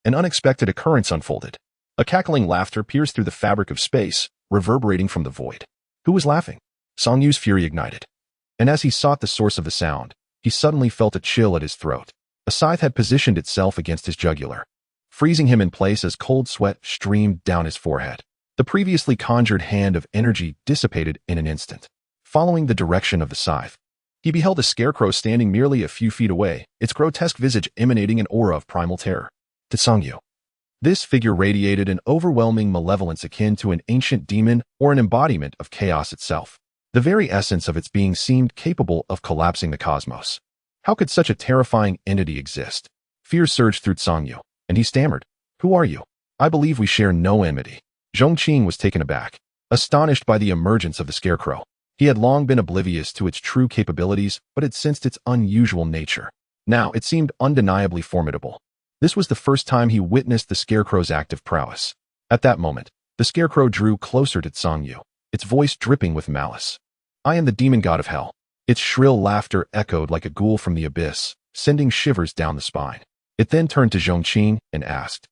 S2: an unexpected occurrence unfolded. A cackling laughter pierced through the fabric of space, reverberating from the void. Who was laughing? Song Yu's fury ignited, and as he sought the source of the sound, he suddenly felt a chill at his throat. A scythe had positioned itself against his jugular, freezing him in place as cold sweat streamed down his forehead. The previously conjured hand of energy dissipated in an instant. Following the direction of the scythe, he beheld a scarecrow standing merely a few feet away, its grotesque visage emanating an aura of primal terror. To Song Yu, this figure radiated an overwhelming malevolence akin to an ancient demon or an embodiment of chaos itself. The very essence of its being seemed capable of collapsing the cosmos. How could such a terrifying entity exist? Fear surged through Song Yu, and he stammered, "Who are you?" I believe we share no enmity. Zhong Qing was taken aback, astonished by the emergence of the scarecrow. He had long been oblivious to its true capabilities, but had sensed its unusual nature. Now it seemed undeniably formidable. This was the first time he witnessed the scarecrow's active prowess. At that moment, the scarecrow drew closer to Zhong Yu, its voice dripping with malice. I am the demon god of hell. Its shrill laughter echoed like a ghoul from the abyss, sending shivers down the spine. It then turned to Zhong Qing and asked,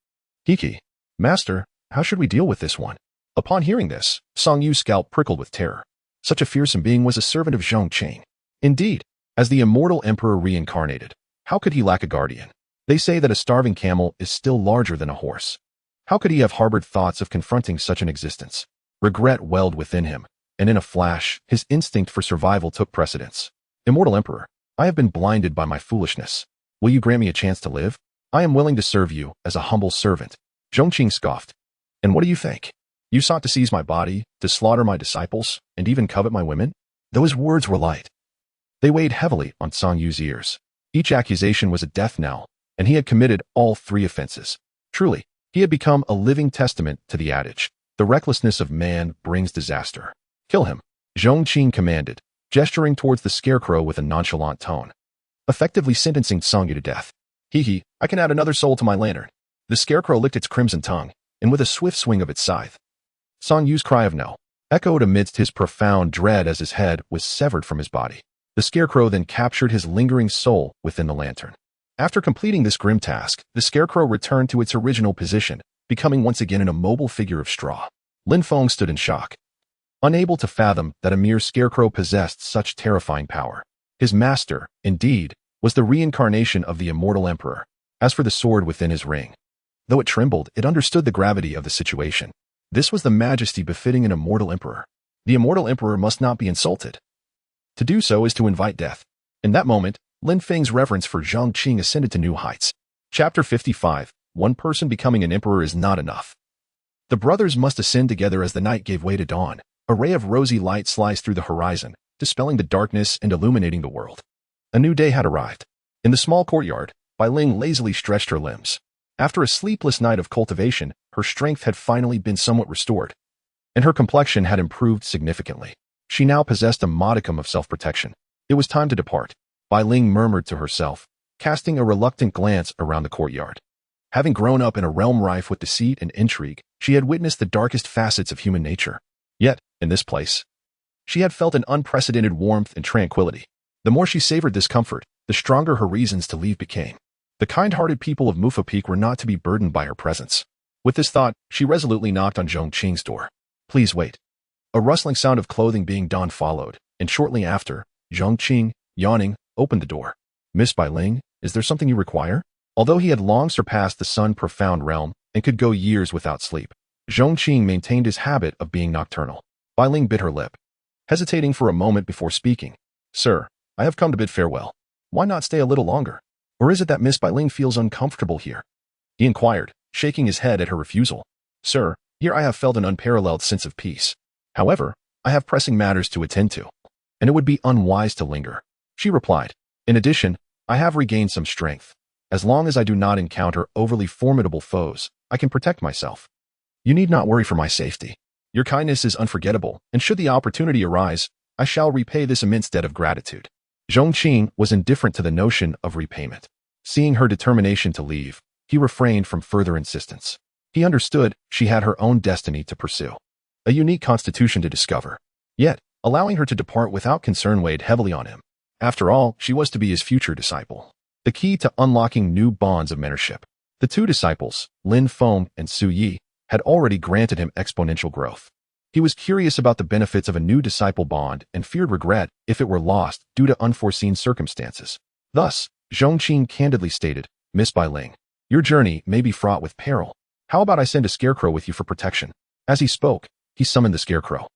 S2: Hiki, Master, how should we deal with this one? Upon hearing this, Zhong Yu's scalp prickled with terror. Such a fearsome being was a servant of Zhong Qing. Indeed, as the immortal emperor reincarnated, how could he lack a guardian? They say that a starving camel is still larger than a horse. How could he have harbored thoughts of confronting such an existence? Regret welled within him, and in a flash, his instinct for survival took precedence. Immortal Emperor, I have been blinded by my foolishness. Will you grant me a chance to live? I am willing to serve you as a humble servant. Zhong Qing scoffed. And what do you think? You sought to seize my body, to slaughter my disciples, and even covet my women? Though his words were light, they weighed heavily on Zhong Yu's ears. Each accusation was a death knell, and he had committed all three offenses. Truly, he had become a living testament to the adage, the recklessness of man brings disaster. Kill him, Zhong Qing commanded, gesturing towards the scarecrow with a nonchalant tone, effectively sentencing Zhong Yu to death. Hee, I can add another soul to my lantern. The scarecrow licked its crimson tongue, and with a swift swing of its scythe, Zhong Yu's cry of no echoed amidst his profound dread as his head was severed from his body. The scarecrow then captured his lingering soul within the lantern. After completing this grim task, the scarecrow returned to its original position, becoming once again an immobile figure of straw. Lin Feng stood in shock, unable to fathom that a mere scarecrow possessed such terrifying power. His master, indeed, was the reincarnation of the immortal emperor. As for the sword within his ring, though it trembled, it understood the gravity of the situation. This was the majesty befitting an immortal emperor. The immortal emperor must not be insulted. To do so is to invite death. In that moment, Lin Feng's reverence for Zhong Qing ascended to new heights. Chapter 55. One person becoming an emperor is not enough. The brothers must ascend together as the night gave way to dawn. A ray of rosy light sliced through the horizon, dispelling the darkness and illuminating the world. A new day had arrived. In the small courtyard, Bai Ling lazily stretched her limbs. After a sleepless night of cultivation, her strength had finally been somewhat restored, and her complexion had improved significantly. She now possessed a modicum of self-protection. It was time to depart, Bai Ling murmured to herself, casting a reluctant glance around the courtyard. Having grown up in a realm rife with deceit and intrigue, she had witnessed the darkest facets of human nature. Yet, in this place, she had felt an unprecedented warmth and tranquility. The more she savored this comfort, the stronger her reasons to leave became. The kind-hearted people of Mufa Peak were not to be burdened by her presence. With this thought, she resolutely knocked on Zhong Qing's door. Please wait. A rustling sound of clothing being donned followed, and shortly after, Zhong Qing, yawning, opened the door. Miss Bai Ling, is there something you require? Although he had long surpassed the sun-profound realm and could go years without sleep, Zhong Qing maintained his habit of being nocturnal. Bai Ling bit her lip, hesitating for a moment before speaking. Sir, I have come to bid farewell. Why not stay a little longer? Or is it that Miss Bai Ling feels uncomfortable here? He inquired, shaking his head at her refusal. Sir, here I have felt an unparalleled sense of peace. However, I have pressing matters to attend to, and it would be unwise to linger. She replied. In addition, I have regained some strength. As long as I do not encounter overly formidable foes, I can protect myself. You need not worry for my safety. Your kindness is unforgettable, and should the opportunity arise, I shall repay this immense debt of gratitude. Zhong Qing was indifferent to the notion of repayment. Seeing her determination to leave, he refrained from further insistence. He understood she had her own destiny to pursue, a unique constitution to discover. Yet, allowing her to depart without concern weighed heavily on him. After all, she was to be his future disciple, the key to unlocking new bonds of mentorship. The two disciples, Lin Feng and Su Yi, had already granted him exponential growth. He was curious about the benefits of a new disciple bond and feared regret if it were lost due to unforeseen circumstances. Thus, Zhong Qing candidly stated, Miss Bai Ling, your journey may be fraught with peril. How about I send a scarecrow with you for protection? As he spoke, he summoned the scarecrow.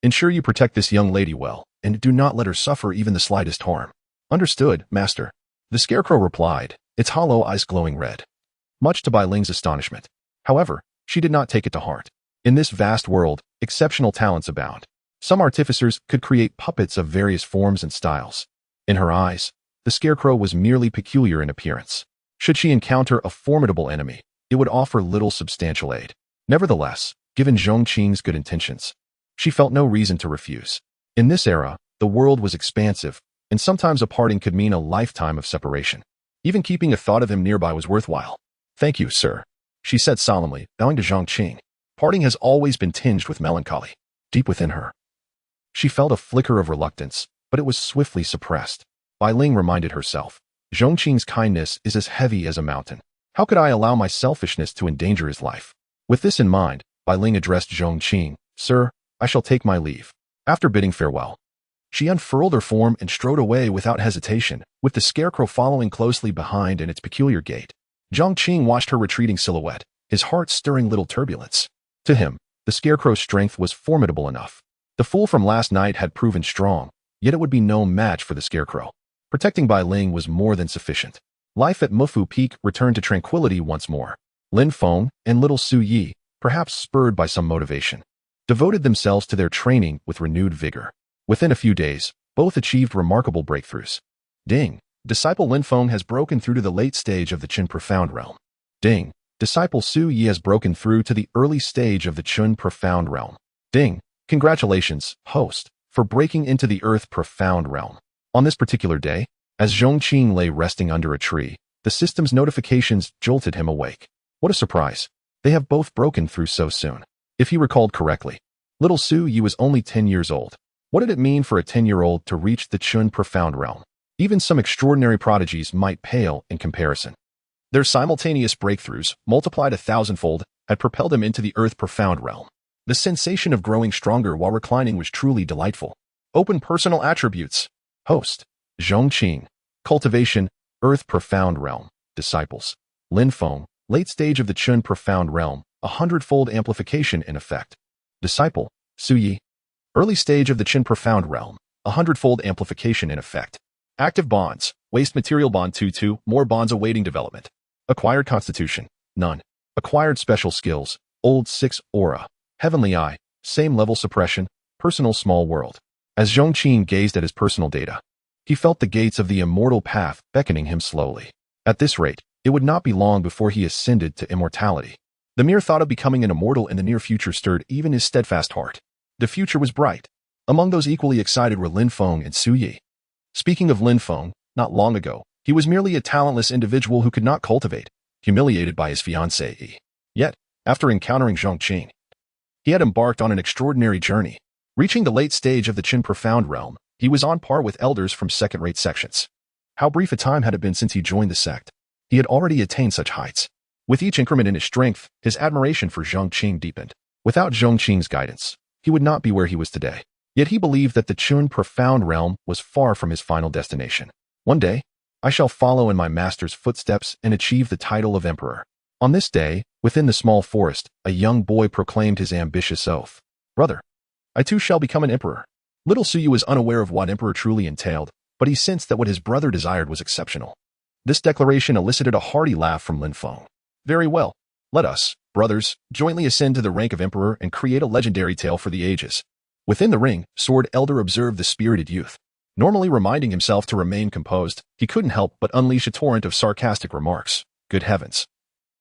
S2: Ensure you protect this young lady well, and do not let her suffer even the slightest harm. Understood, master. The scarecrow replied, its hollow eyes glowing red. Much to Bai Ling's astonishment. However, she did not take it to heart. In this vast world, exceptional talents abound. Some artificers could create puppets of various forms and styles. In her eyes, the scarecrow was merely peculiar in appearance. Should she encounter a formidable enemy, it would offer little substantial aid. Nevertheless, given Zhong Qing's good intentions, she felt no reason to refuse. In this era, the world was expansive, and sometimes a parting could mean a lifetime of separation. Even keeping a thought of him nearby was worthwhile. "Thank you, sir," she said solemnly, bowing to Zhong Qing. Parting has always been tinged with melancholy. Deep within her, she felt a flicker of reluctance, but it was swiftly suppressed. Bai Ling reminded herself, Zhong Qing's kindness is as heavy as a mountain. How could I allow my selfishness to endanger his life? With this in mind, Bai Ling addressed Zhong Qing, "Sir, I shall take my leave." After bidding farewell, she unfurled her form and strode away without hesitation, with the scarecrow following closely behind in its peculiar gait. Zhong Qing watched her retreating silhouette, his heart stirring little turbulence. To him, the scarecrow's strength was formidable enough. The fool from last night had proven strong, yet it would be no match for the scarecrow. Protecting Bai Ling was more than sufficient. Life at Mufu Peak returned to tranquility once more. Lin Feng and little Su Yi, perhaps spurred by some motivation, devoted themselves to their training with renewed vigor. Within a few days, both achieved remarkable breakthroughs. Ding, disciple Lin Feng has broken through to the late stage of the Qin Profound Realm. Ding, disciple Su Yi has broken through to the early stage of the Qin Profound Realm. Ding, congratulations, host, for breaking into the Earth Profound Realm. On this particular day, as Zhong Qing lay resting under a tree, the system's notifications jolted him awake. What a surprise. They have both broken through so soon. If he recalled correctly, little Su Yi was only 10 years old. What did it mean for a 10-year-old to reach the Qin Profound Realm? Even some extraordinary prodigies might pale in comparison. Their simultaneous breakthroughs, multiplied 1,000-fold, had propelled him into the Earth Profound Realm. The sensation of growing stronger while reclining was truly delightful. Open personal attributes. Host, Zhong Qing. Cultivation, Earth Profound Realm. Disciples, Lin Feng. Late stage of the Qin Profound Realm, 100-fold amplification in effect. Disciple, Su Yi. Early stage of the Qin Profound Realm, 100-fold amplification in effect. Active bonds, waste material bond 2-2, more bonds awaiting development. Acquired constitution, none. Acquired special skills, old 6 aura. Heavenly eye, same level suppression, personal small world. As Zhong Qing gazed at his personal data, he felt the gates of the immortal path beckoning him slowly. At this rate, it would not be long before he ascended to immortality. The mere thought of becoming an immortal in the near future stirred even his steadfast heart. The future was bright. Among those equally excited were Lin Feng and Su Yi. Speaking of Lin Feng, not long ago, he was merely a talentless individual who could not cultivate, humiliated by his fiancée. Yet, after encountering Zhong Qing, he had embarked on an extraordinary journey. Reaching the late stage of the Qin Profound Realm, he was on par with elders from second-rate sections. How brief a time had it been since he joined the sect. He had already attained such heights. With each increment in his strength, his admiration for Zhong Qing deepened. Without Zhong Qing's guidance, he would not be where he was today. Yet he believed that the Qin Profound Realm was far from his final destination. One day, I shall follow in my master's footsteps and achieve the title of emperor. On this day, within the small forest, a young boy proclaimed his ambitious oath. Brother, I too shall become an emperor. Little Su Yi was unaware of what emperor truly entailed, but he sensed that what his brother desired was exceptional. This declaration elicited a hearty laugh from Lin Feng. Very well. Let us, brothers, jointly ascend to the rank of emperor and create a legendary tale for the ages. Within the ring, Sword Elder observed the spirited youth. Normally reminding himself to remain composed, he couldn't help but unleash a torrent of sarcastic remarks. Good heavens.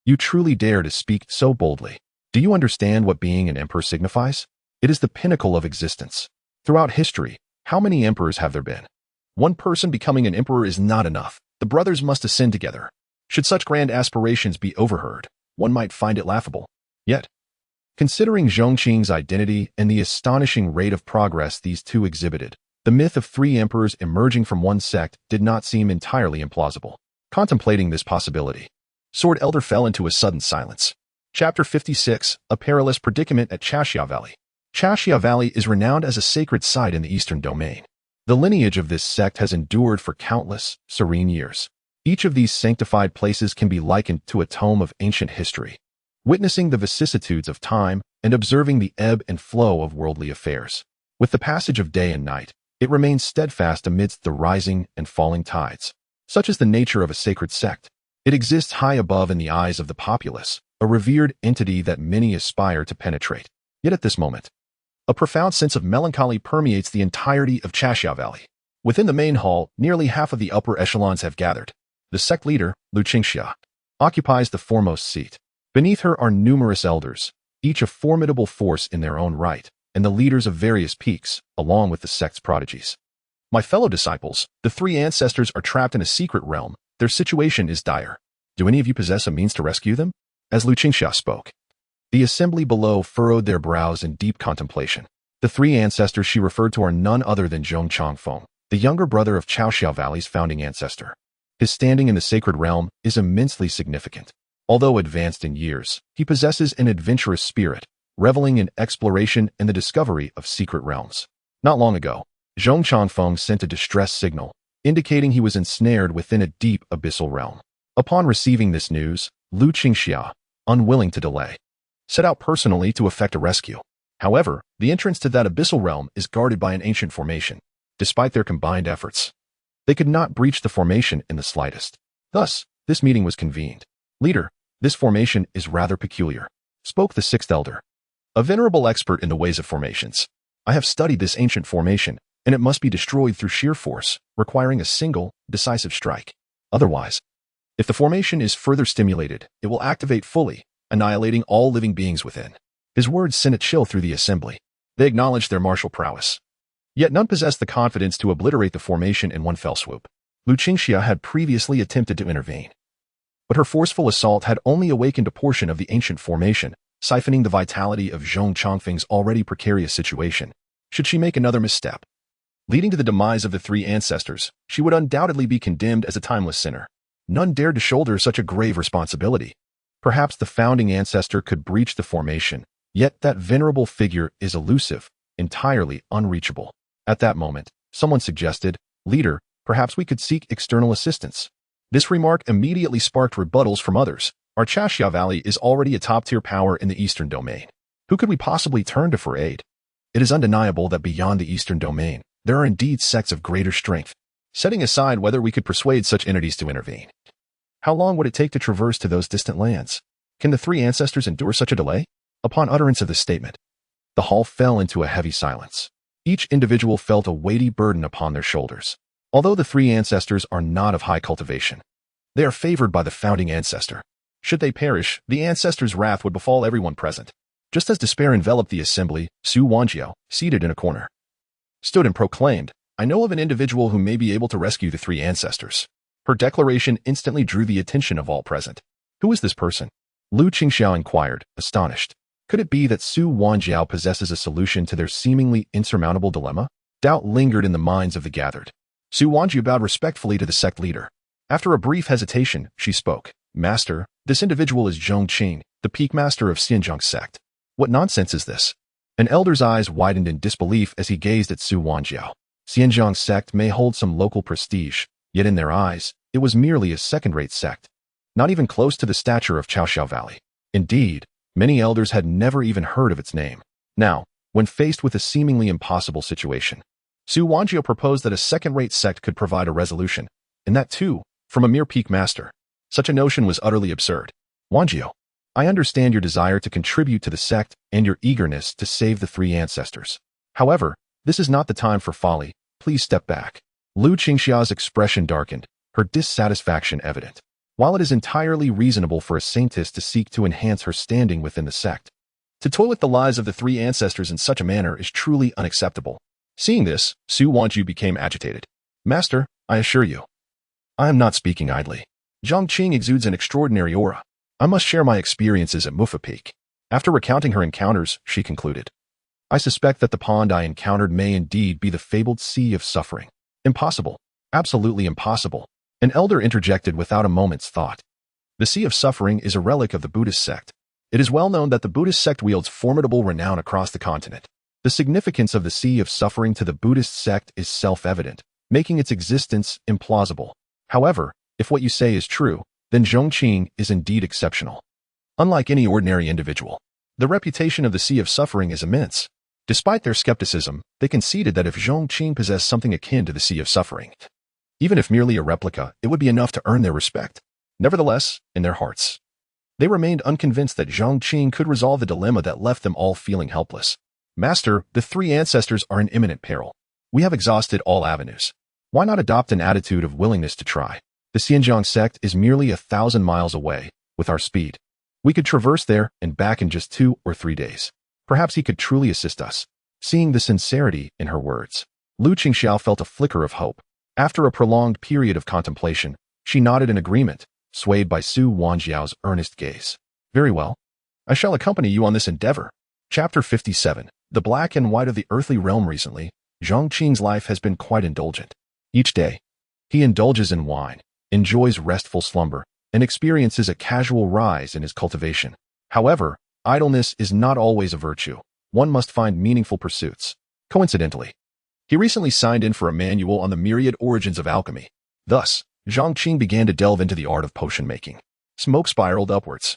S2: You truly dare to speak so boldly. Do you understand what being an emperor signifies? It is the pinnacle of existence. Throughout history, how many emperors have there been? One person becoming an emperor is not enough. The brothers must ascend together. Should such grand aspirations be overheard, one might find it laughable. Yet, considering Zhong Qing's identity and the astonishing rate of progress these two exhibited, the myth of 3 emperors emerging from one sect did not seem entirely implausible. Contemplating this possibility, Sword Elder fell into a sudden silence. Chapter 56, A Perilous Predicament at Chashia Valley. Chashia Valley is renowned as a sacred site in the Eastern Domain. The lineage of this sect has endured for countless, serene years. Each of these sanctified places can be likened to a tome of ancient history, witnessing the vicissitudes of time and observing the ebb and flow of worldly affairs. With the passage of day and night, it remains steadfast amidst the rising and falling tides. Such is the nature of a sacred sect. It exists high above in the eyes of the populace, a revered entity that many aspire to penetrate. Yet at this moment, a profound sense of melancholy permeates the entirety of Chashia Valley. Within the main hall, nearly half of the upper echelons have gathered. The sect leader, Lu Qingxia, occupies the foremost seat. Beneath her are numerous elders, each a formidable force in their own right, and the leaders of various peaks, along with the sect's prodigies. My fellow disciples, the three ancestors are trapped in a secret realm. Their situation is dire. Do any of you possess a means to rescue them? As Lu Qingxia spoke. The assembly below furrowed their brows in deep contemplation. The three ancestors she referred to are none other than Zhong Qing, the younger brother of Chaoxiao Valley's founding ancestor. His standing in the sacred realm is immensely significant. Although advanced in years, he possesses an adventurous spirit, reveling in exploration and the discovery of secret realms. Not long ago, Zhong Qing sent a distress signal, indicating he was ensnared within a deep abyssal realm. Upon receiving this news, Lu Qingxia, unwilling to delay, set out personally to effect a rescue. However, the entrance to that abyssal realm is guarded by an ancient formation. Despite their combined efforts, they could not breach the formation in the slightest. Thus, this meeting was convened. Leader, this formation is rather peculiar, spoke the sixth elder, a venerable expert in the ways of formations. I have studied this ancient formation, and it must be destroyed through sheer force, requiring a single, decisive strike. Otherwise, if the formation is further stimulated, it will activate fully, annihilating all living beings within. His words sent a chill through the assembly. They acknowledged their martial prowess. Yet none possessed the confidence to obliterate the formation in one fell swoop. Lu Qingxia had previously attempted to intervene, but her forceful assault had only awakened a portion of the ancient formation, siphoning the vitality of Zhong Qing's already precarious situation. Should she make another misstep, leading to the demise of the three ancestors, she would undoubtedly be condemned as a timeless sinner. None dared to shoulder such a grave responsibility. Perhaps the founding ancestor could breach the formation, yet that venerable figure is elusive, entirely unreachable. At that moment, someone suggested, "Leader, perhaps we could seek external assistance." This remark immediately sparked rebuttals from others. Our Chaoxiao Valley is already a top-tier power in the Eastern Domain. Who could we possibly turn to for aid? It is undeniable that beyond the Eastern Domain, there are indeed sects of greater strength, setting aside whether we could persuade such entities to intervene. How long would it take to traverse to those distant lands? Can the three ancestors endure such a delay? Upon utterance of this statement, the hall fell into a heavy silence. Each individual felt a weighty burden upon their shoulders. Although the three ancestors are not of high cultivation, they are favored by the founding ancestor. Should they perish, the ancestor's wrath would befall everyone present. Just as despair enveloped the assembly, Su Wanjiao, seated in a corner, stood and proclaimed, "I know of an individual who may be able to rescue the three ancestors." Her declaration instantly drew the attention of all present. Who is this person? Lu Qingxiao inquired, astonished. Could it be that Su Wanjiao possesses a solution to their seemingly insurmountable dilemma? Doubt lingered in the minds of the gathered. Su Wanjiao bowed respectfully to the sect leader. After a brief hesitation, she spoke. "Master, this individual is Zhong Qing, the peak master of Pingjiang Sect." "What nonsense is this?" An elder's eyes widened in disbelief as he gazed at Su Wanjiao. Pingjiang Sect may hold some local prestige, yet in their eyes, it was merely a second-rate sect, not even close to the stature of Chaoxiao Valley. Indeed, many elders had never even heard of its name. Now, when faced with a seemingly impossible situation, Su Wanjiao proposed that a second-rate sect could provide a resolution, and that too, from a mere peak master. Such a notion was utterly absurd. "Wanjiao, I understand your desire to contribute to the sect and your eagerness to save the three ancestors. However, this is not the time for folly. Please step back." Lu Qingxia's expression darkened, her dissatisfaction evident. While it is entirely reasonable for a saintess to seek to enhance her standing within the sect, to toil with the lives of the three ancestors in such a manner is truly unacceptable. Seeing this, Su Wanjiao became agitated. "Master, I assure you, I am not speaking idly. Zhong Qing exudes an extraordinary aura. I must share my experiences at Mufa Peak." After recounting her encounters, she concluded, "I suspect that the pond I encountered may indeed be the fabled sea of suffering." "Impossible. Absolutely impossible." An elder interjected without a moment's thought. "The Sea of Suffering is a relic of the Buddhist sect. It is well known that the Buddhist sect wields formidable renown across the continent. The significance of the Sea of Suffering to the Buddhist sect is self-evident, making its existence implausible. However, if what you say is true, then Zhong Qing is indeed exceptional. Unlike any ordinary individual, the reputation of the Sea of Suffering is immense." Despite their skepticism, they conceded that if Zhong Qing possessed something akin to the Sea of Suffering, even if merely a replica, it would be enough to earn their respect. Nevertheless, in their hearts, they remained unconvinced that Zhong Qing could resolve the dilemma that left them all feeling helpless. "Master, the three ancestors are in imminent peril. We have exhausted all avenues. Why not adopt an attitude of willingness to try? The Pingjiang Sect is merely 1,000 miles away. With our speed, We could traverse there and back in just 2 or 3 days. Perhaps he could truly assist us. Seeing the sincerity in her words, Lu Qingxiao felt a flicker of hope. After a prolonged period of contemplation, she nodded in agreement, swayed by Su Wanjiao's earnest gaze. Very well. I shall accompany you on this endeavor. Chapter 57. The black and white of the earthly realm. Recently, Zhong Qing's life has been quite indulgent. Each day, he indulges in wine, enjoys restful slumber, and experiences a casual rise in his cultivation. However, idleness is not always a virtue. One must find meaningful pursuits. Coincidentally, he recently signed in for a manual on the myriad origins of alchemy. Thus, Zhong Qing began to delve into the art of potion making. Smoke spiraled upwards,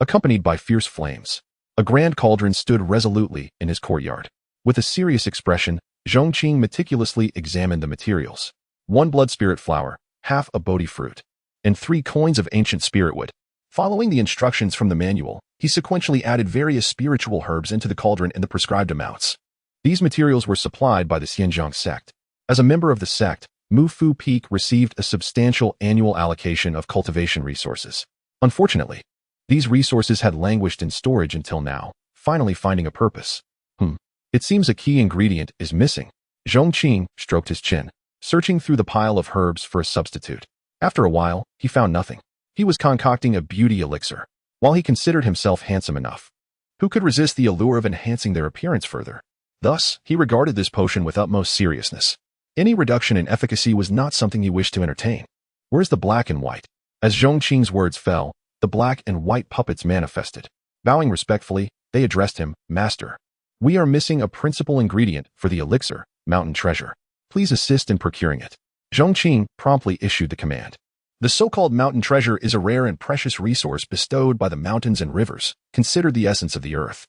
S2: accompanied by fierce flames. A grand cauldron stood resolutely in his courtyard. With a serious expression, Zhong Qing meticulously examined the materials. 1 blood spirit flower, half a Bodhi fruit, and 3 coins of ancient spirit wood. Following the instructions from the manual, he sequentially added various spiritual herbs into the cauldron in the prescribed amounts. These materials were supplied by the Pingjiang Sect. As a member of the sect, Mu Fu Peak received a substantial annual allocation of cultivation resources. Unfortunately, these resources had languished in storage until now, finally finding a purpose. It seems a key ingredient is missing. Zhong Qing stroked his chin, searching through the pile of herbs for a substitute. After a while, he found nothing. He was concocting a beauty elixir. While he considered himself handsome enough, who could resist the allure of enhancing their appearance further? Thus, he regarded this potion with utmost seriousness. Any reduction in efficacy was not something he wished to entertain. Where's the black and white? As Zhong Qing's words fell, the black and white puppets manifested. Bowing respectfully, they addressed him, Master. We are missing a principal ingredient for the elixir, mountain treasure. Please assist in procuring it. Zhong Qing promptly issued the command. The so-called mountain treasure is a rare and precious resource bestowed by the mountains and rivers, considered the essence of the earth.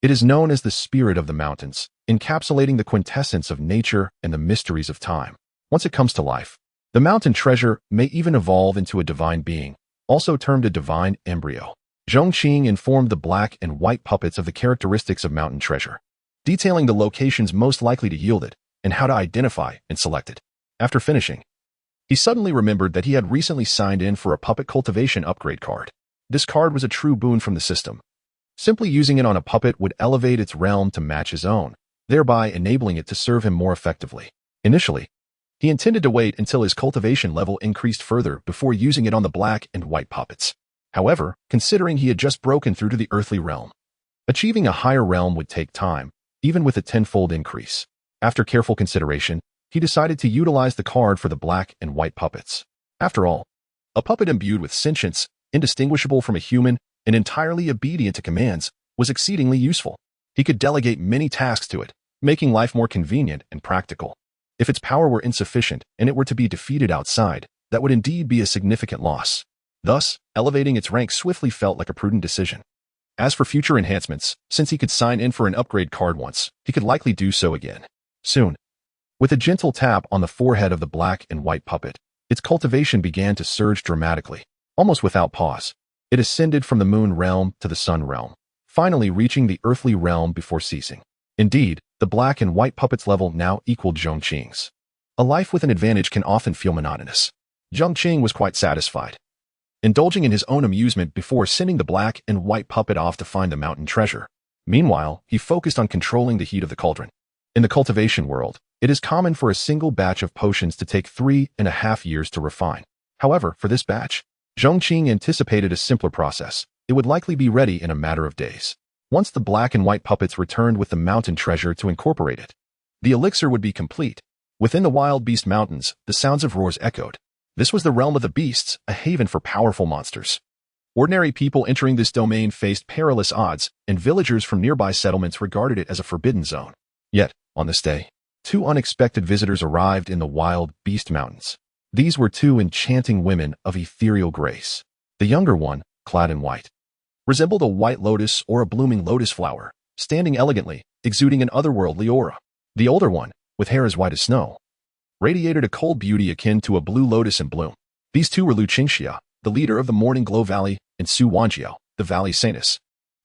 S2: It is known as the spirit of the mountains, encapsulating the quintessence of nature and the mysteries of time. Once it comes to life, the mountain treasure may even evolve into a divine being, also termed a divine embryo. Zhong Qing informed the black and white puppets of the characteristics of mountain treasure, detailing the locations most likely to yield it, and how to identify and select it. After finishing, he suddenly remembered that he had recently signed in for a puppet cultivation upgrade card. This card was a true boon from the system. Simply using it on a puppet would elevate its realm to match his own, thereby enabling it to serve him more effectively. Initially, he intended to wait until his cultivation level increased further before using it on the black and white puppets. However, considering he had just broken through to the earthly realm, achieving a higher realm would take time, even with a tenfold increase. After careful consideration, he decided to utilize the card for the black and white puppets. After all, a puppet imbued with sentience, indistinguishable from a human, and entirely obedient to commands, was exceedingly useful. He could delegate many tasks to it, making life more convenient and practical. If its power were insufficient and it were to be defeated outside, that would indeed be a significant loss. Thus, elevating its rank swiftly felt like a prudent decision. As for future enhancements, since he could sign in for an upgrade card once, he could likely do so again. Soon, with a gentle tap on the forehead of the black and white puppet, its cultivation began to surge dramatically. Almost without pause, it ascended from the moon realm to the sun realm, finally reaching the earthly realm before ceasing. Indeed, the black and white puppet's level now equaled Zhong Qing's. A life with an advantage can often feel monotonous. Zhong Qing was quite satisfied, indulging in his own amusement before sending the black and white puppet off to find the mountain treasure. Meanwhile, he focused on controlling the heat of the cauldron. In the cultivation world, it is common for a single batch of potions to take 3.5 years to refine. However, for this batch, Zhong Qing anticipated a simpler process. It would likely be ready in a matter of days. Once the black and white puppets returned with the mountain treasure to incorporate it, the elixir would be complete. Within the wild beast mountains, the sounds of roars echoed. This was the realm of the beasts, a haven for powerful monsters. Ordinary people entering this domain faced perilous odds, and villagers from nearby settlements regarded it as a forbidden zone. Yet, on this day, 2 unexpected visitors arrived in the wild beast mountains. These were 2 enchanting women of ethereal grace. The younger one, clad in white, resembled a white lotus or a blooming lotus flower, standing elegantly, exuding an otherworldly aura. The older one, with hair as white as snow, radiated a cold beauty akin to a blue lotus in bloom. These 2 were Lu Qingxia, the leader of the Morning Glow Valley, and Su Wanjiao, the Valley Saintess.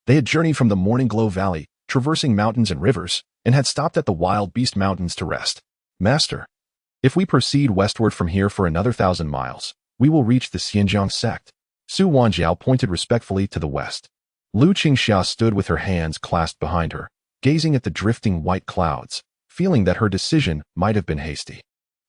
S2: They had journeyed from the Morning Glow Valley, traversing mountains and rivers, and had stopped at the Wild Beast Mountains to rest. Master, if we proceed westward from here for another 1,000 miles, we will reach the Pingjiang Sect. Su Wanjiao pointed respectfully to the west. Lu Qingxia stood with her hands clasped behind her, gazing at the drifting white clouds, feeling that her decision might have been hasty.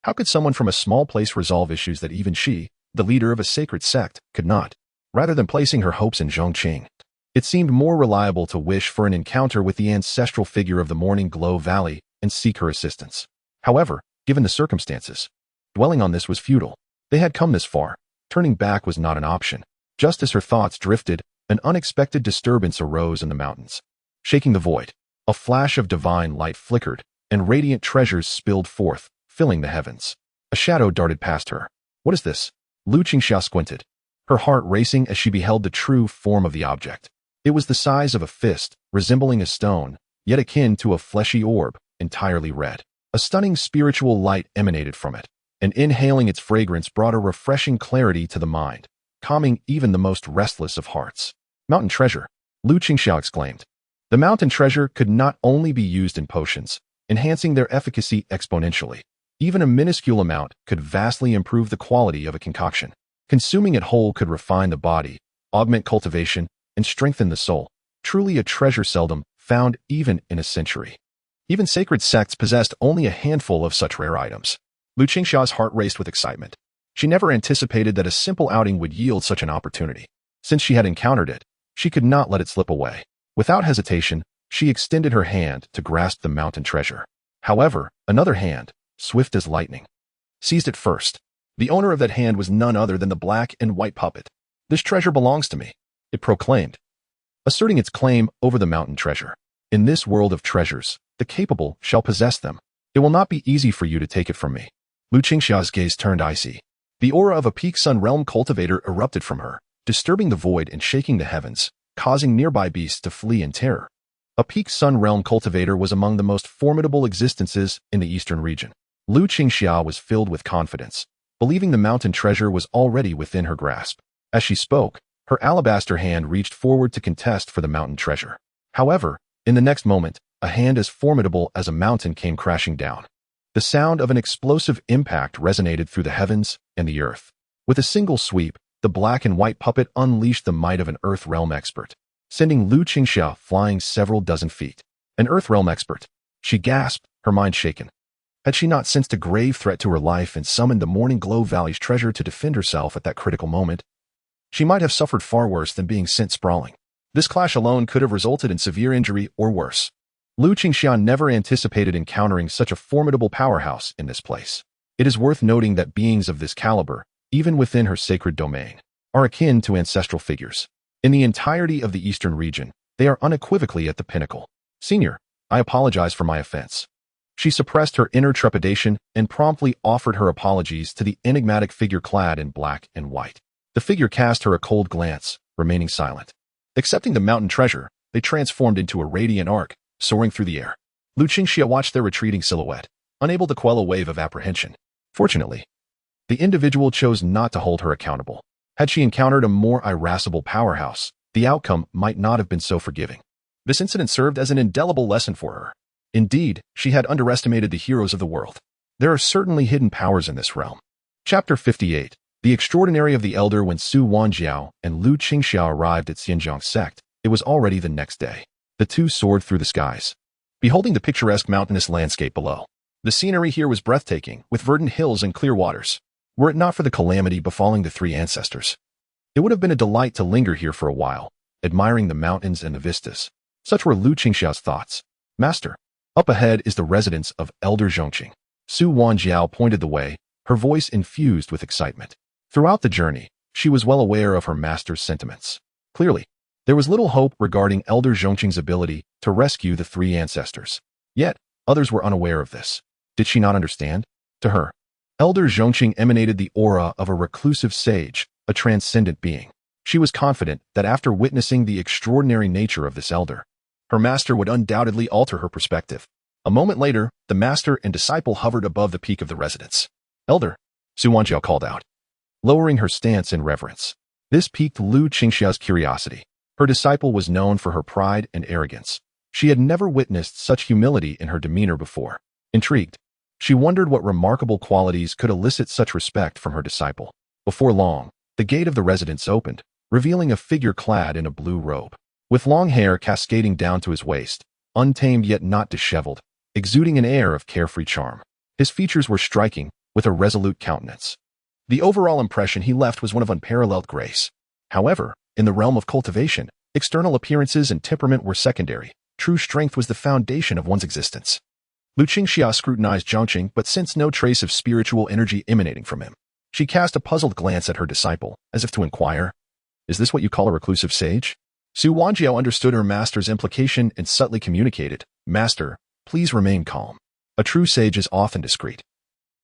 S2: How could someone from a small place resolve issues that even she, the leader of a sacred sect, could not? Rather than placing her hopes in Zhong Qing, it seemed more reliable to wish for an encounter with the ancestral figure of the Morning Glow Valley and seek her assistance. However, given the circumstances, dwelling on this was futile. They had come this far. Turning back was not an option. Just as her thoughts drifted, an unexpected disturbance arose in the mountains. Shaking the void, a flash of divine light flickered, and radiant treasures spilled forth, filling the heavens. A shadow darted past her. What is this? Lu Qingxia squinted, her heart racing as she beheld the true form of the object. It was the size of a fist, resembling a stone, yet akin to a fleshy orb, entirely red. A stunning spiritual light emanated from it, and inhaling its fragrance brought a refreshing clarity to the mind, calming even the most restless of hearts. Mountain treasure, Lu Qingxia exclaimed. The mountain treasure could not only be used in potions, enhancing their efficacy exponentially. Even a minuscule amount could vastly improve the quality of a concoction. Consuming it whole could refine the body, augment cultivation, and strengthen the soul. Truly a treasure seldom found even in a century. Even sacred sects possessed only a handful of such rare items. Lu Qingxia's heart raced with excitement. She never anticipated that a simple outing would yield such an opportunity. Since she had encountered it, she could not let it slip away. Without hesitation, she extended her hand to grasp the mountain treasure. However, another hand, swift as lightning, seized it first. The owner of that hand was none other than the black and white puppet. This treasure belongs to me, it proclaimed, asserting its claim over the mountain treasure. In this world of treasures, the capable shall possess them. It will not be easy for you to take it from me. Lu Qingxia's gaze turned icy. The aura of a peak sun realm cultivator erupted from her, disturbing the void and shaking the heavens, causing nearby beasts to flee in terror. A peak sun realm cultivator was among the most formidable existences in the eastern region. Lu Qingxia was filled with confidence, believing the mountain treasure was already within her grasp. As she spoke, her alabaster hand reached forward to contest for the mountain treasure. However, in the next moment, a hand as formidable as a mountain came crashing down. The sound of an explosive impact resonated through the heavens and the earth. With a single sweep, the black and white puppet unleashed the might of an Earth Realm expert, sending Lu Qingxia flying several dozen feet. An Earth Realm expert, she gasped, her mind shaken. Had she not sensed a grave threat to her life and summoned the Morning Glow Valley's treasure to defend herself at that critical moment? She might have suffered far worse than being sent sprawling. This clash alone could have resulted in severe injury or worse. Lu Qingxia never anticipated encountering such a formidable powerhouse in this place. It is worth noting that beings of this caliber, even within her sacred domain, are akin to ancestral figures. In the entirety of the eastern region, they are unequivocally at the pinnacle. Senior, I apologize for my offense. She suppressed her inner trepidation and promptly offered her apologies to the enigmatic figure clad in black and white. The figure cast her a cold glance, remaining silent. Accepting the mountain treasure, they transformed into a radiant arc, soaring through the air. Lu Qingxia watched their retreating silhouette, unable to quell a wave of apprehension. Fortunately, the individual chose not to hold her accountable. Had she encountered a more irascible powerhouse, the outcome might not have been so forgiving. This incident served as an indelible lesson for her. Indeed, she had underestimated the heroes of the world. There are certainly hidden powers in this realm. Chapter 58. The Extraordinary of the Elder. When Su Wanjiao and Lu Qingxia arrived at Pingjiang Sect, it was already the next day. The two soared through the skies, beholding the picturesque mountainous landscape below. The scenery here was breathtaking, with verdant hills and clear waters. Were it not for the calamity befalling the three ancestors, it would have been a delight to linger here for a while, admiring the mountains and the vistas. Such were Lu Qingxia's thoughts. Master, up ahead is the residence of Elder Zhong Qing. Su Wanjiao pointed the way, her voice infused with excitement. Throughout the journey, she was well aware of her master's sentiments. Clearly, there was little hope regarding Elder Zhong Qing's ability to rescue the three ancestors. Yet, others were unaware of this. Did she not understand? To her, Elder Zhong Qing emanated the aura of a reclusive sage, a transcendent being. She was confident that after witnessing the extraordinary nature of this elder, her master would undoubtedly alter her perspective. A moment later, the master and disciple hovered above the peak of the residence. Elder, Su Wanjiao called out, lowering her stance in reverence. This piqued Lu Qingxia's curiosity. Her disciple was known for her pride and arrogance. She had never witnessed such humility in her demeanor before. Intrigued, she wondered what remarkable qualities could elicit such respect from her disciple. Before long, the gate of the residence opened, revealing a figure clad in a blue robe, with long hair cascading down to his waist, untamed yet not disheveled, exuding an air of carefree charm. His features were striking, with a resolute countenance. The overall impression he left was one of unparalleled grace. However, in the realm of cultivation, external appearances and temperament were secondary. True strength was the foundation of one's existence. Lu Qingxia scrutinized Zhong Qing but sensed no trace of spiritual energy emanating from him. She cast a puzzled glance at her disciple, as if to inquire, "Is this what you call a reclusive sage?" Su Wanjiao understood her master's implication and subtly communicated, "Master, please remain calm. A true sage is often discreet,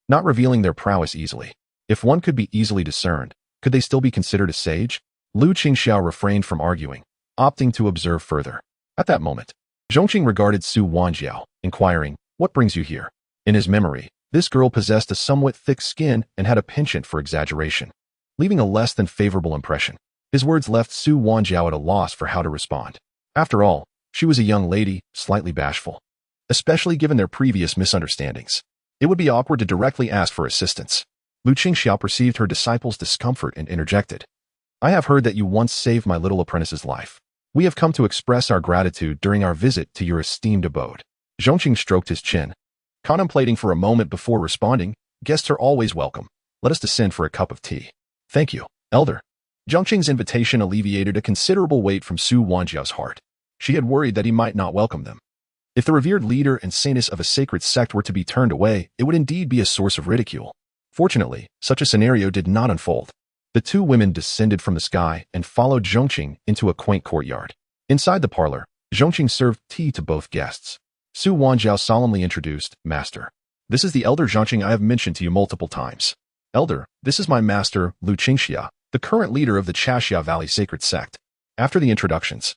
S2: not revealing their prowess easily. If one could be easily discerned, could they still be considered a sage?" Lu Qingxiao refrained from arguing, opting to observe further. At that moment, Zhong Qing regarded Su Wanjiao, inquiring, "What brings you here?" In his memory, this girl possessed a somewhat thick skin and had a penchant for exaggeration, leaving a less than favorable impression. His words left Su Wanjiao at a loss for how to respond. After all, she was a young lady, slightly bashful, especially given their previous misunderstandings. It would be awkward to directly ask for assistance. Lu Qingxiao perceived her disciple's discomfort and interjected, "I have heard that you once saved my little apprentice's life. We have come to express our gratitude during our visit to your esteemed abode." Zhong Qing stroked his chin, contemplating for a moment before responding, "Guests are always welcome. Let us descend for a cup of tea." "Thank you, elder." Zhong Qing's invitation alleviated a considerable weight from Su Wanjiao's heart. She had worried that he might not welcome them. If the revered leader and saintess of a sacred sect were to be turned away, it would indeed be a source of ridicule. Fortunately, such a scenario did not unfold. The two women descended from the sky and followed Zhong Qing into a quaint courtyard. Inside the parlor, Zhong Qing served tea to both guests. Su Wanjiao solemnly introduced, "Master, this is the elder Zhong Qing I have mentioned to you multiple times. Elder, this is my master, Lu Qingxia, the current leader of the Chashia Valley Sacred Sect." After the introductions,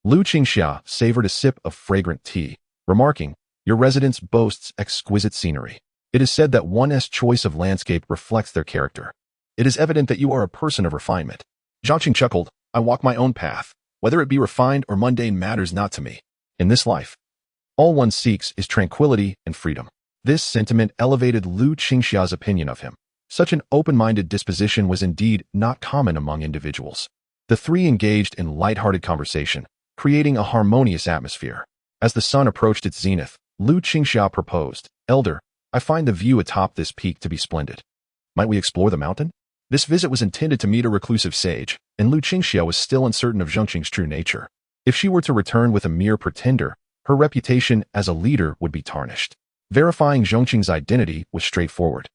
S2: Lu Qingxia savored a sip of fragrant tea, remarking, "Your residence boasts exquisite scenery. It is said that one's choice of landscape reflects their character. It is evident that you are a person of refinement." Zhong Qing chuckled, "I walk my own path. Whether it be refined or mundane matters not to me. In this life, all one seeks is tranquility and freedom." This sentiment elevated Lu Qingxia's opinion of him. Such an open-minded disposition was indeed not common among individuals. The three engaged in light-hearted conversation, creating a harmonious atmosphere. As the sun approached its zenith, Lu Qingxia proposed, "Elder, I find the view atop this peak to be splendid. Might we explore the mountain?" This visit was intended to meet a reclusive sage, and Lu Qingxia was still uncertain of Zhong Qing's true nature. If she were to return with a mere pretender, her reputation as a leader would be tarnished. Verifying Zhong Qing's identity was straightforward.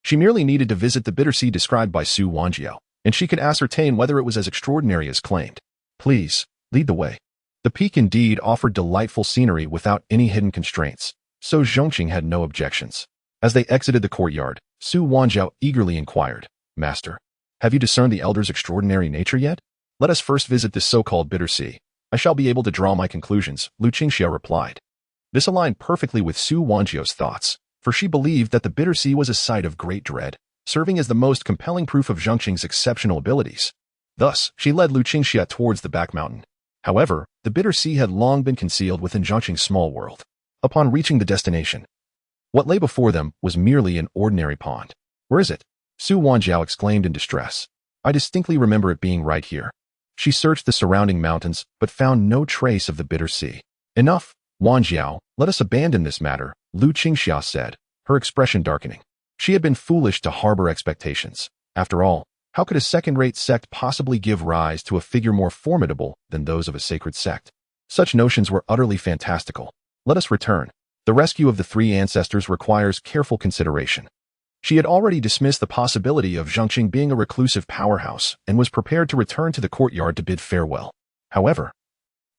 S2: She merely needed to visit the bitter sea described by Su Wanjiao, and she could ascertain whether it was as extraordinary as claimed. "Please, lead the way." The peak indeed offered delightful scenery without any hidden constraints, so Zhong Qing had no objections. As they exited the courtyard, Su Wanjiao eagerly inquired, "Master, have you discerned the elder's extraordinary nature yet? Let us first visit this so-called bitter sea. I shall be able to draw my conclusions," Lu Qingxia replied. This aligned perfectly with Su Wanjiao's thoughts, for she believed that the bitter sea was a sight of great dread, serving as the most compelling proof of Zhong Qing's exceptional abilities. Thus, she led Lu Qingxia towards the back mountain. However, the bitter sea had long been concealed within Zhong Qing's small world. Upon reaching the destination, what lay before them was merely an ordinary pond. "Where is it?" Su Wanjiao exclaimed in distress. "I distinctly remember it being right here." She searched the surrounding mountains, but found no trace of the bitter sea. "Enough, Wanjiao, let us abandon this matter," Lu Qingxia said, her expression darkening. She had been foolish to harbor expectations. After all, how could a second-rate sect possibly give rise to a figure more formidable than those of a sacred sect? Such notions were utterly fantastical. Let us return. The rescue of the three ancestors requires careful consideration. She had already dismissed the possibility of Zhong Qing being a reclusive powerhouse and was prepared to return to the courtyard to bid farewell. However,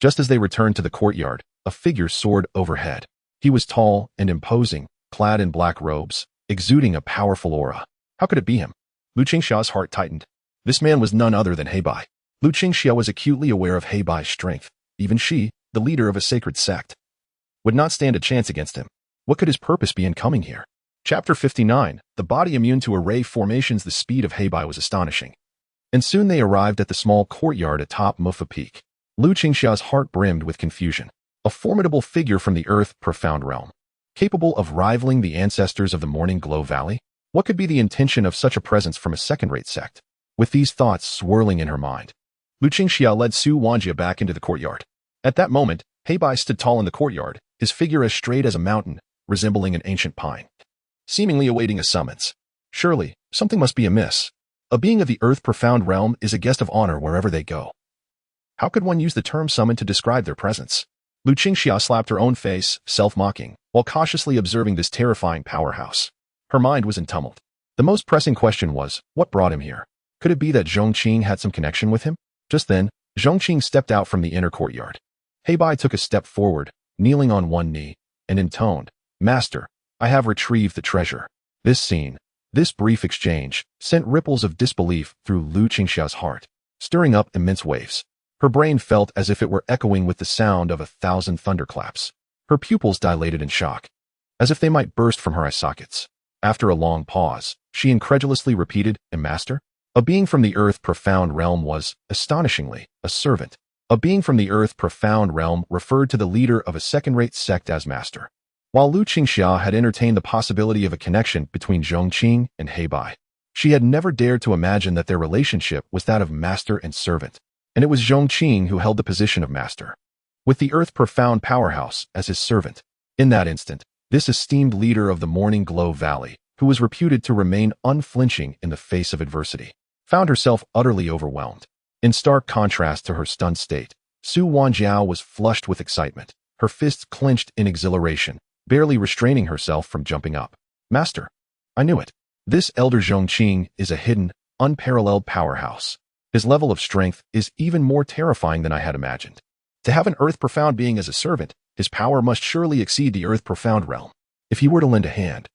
S2: just as they returned to the courtyard, a figure soared overhead. He was tall and imposing, clad in black robes, exuding a powerful aura. How could it be him? Lu Qingxia's heart tightened. This man was none other than Heibai. Lu Qingxia was acutely aware of Heibai's strength. Even she, the leader of a sacred sect, would not stand a chance against him. What could his purpose be in coming here? Chapter 59, the body immune to array formations. The speed of Heibai was astonishing. And soon they arrived at the small courtyard atop Mufa Peak. Lu Qingxia's heart brimmed with confusion. A formidable figure from the earth-profound realm, capable of rivaling the ancestors of the Morning Glow Valley? What could be the intention of such a presence from a second-rate sect? With these thoughts swirling in her mind, Lu Qingxia led Su Wanjia back into the courtyard. At that moment, Heibai stood tall in the courtyard, his figure as straight as a mountain, resembling an ancient pine, seemingly awaiting a summons. Surely, something must be amiss. A being of the earth profound realm is a guest of honor wherever they go. How could one use the term summon to describe their presence? Lu Qingxia slapped her own face, self-mocking, while cautiously observing this terrifying powerhouse. Her mind was in tumult. The most pressing question was, what brought him here? Could it be that Zhong Qing had some connection with him? Just then, Zhong Qing stepped out from the inner courtyard. Heibai took a step forward, kneeling on one knee, and intoned, "Master, I have retrieved the treasure." This scene, this brief exchange, sent ripples of disbelief through Lu Qingxia's heart, stirring up immense waves. Her brain felt as if it were echoing with the sound of 1,000 thunderclaps. Her pupils dilated in shock, as if they might burst from her eye sockets. After a long pause, she incredulously repeated, "A master?" A being from the earth profound realm was, astonishingly, a servant. A being from the earth profound realm referred to the leader of a second-rate sect as master. While Lu Qingxia had entertained the possibility of a connection between Zhong Qing and Heibai, she had never dared to imagine that their relationship was that of master and servant. And it was Zhong Qing who held the position of master, with the earth profound powerhouse as his servant. In that instant, this esteemed leader of the Morning Glow Valley, who was reputed to remain unflinching in the face of adversity, found herself utterly overwhelmed. In stark contrast to her stunned state, Su Wanjiao was flushed with excitement, her fists clenched in exhilaration, barely restraining herself from jumping up. "Master, I knew it. This elder Zhong Qing is a hidden, unparalleled powerhouse. His level of strength is even more terrifying than I had imagined. To have an earth-profound being as a servant, his power must surely exceed the earth-profound realm. If he were to lend a hand,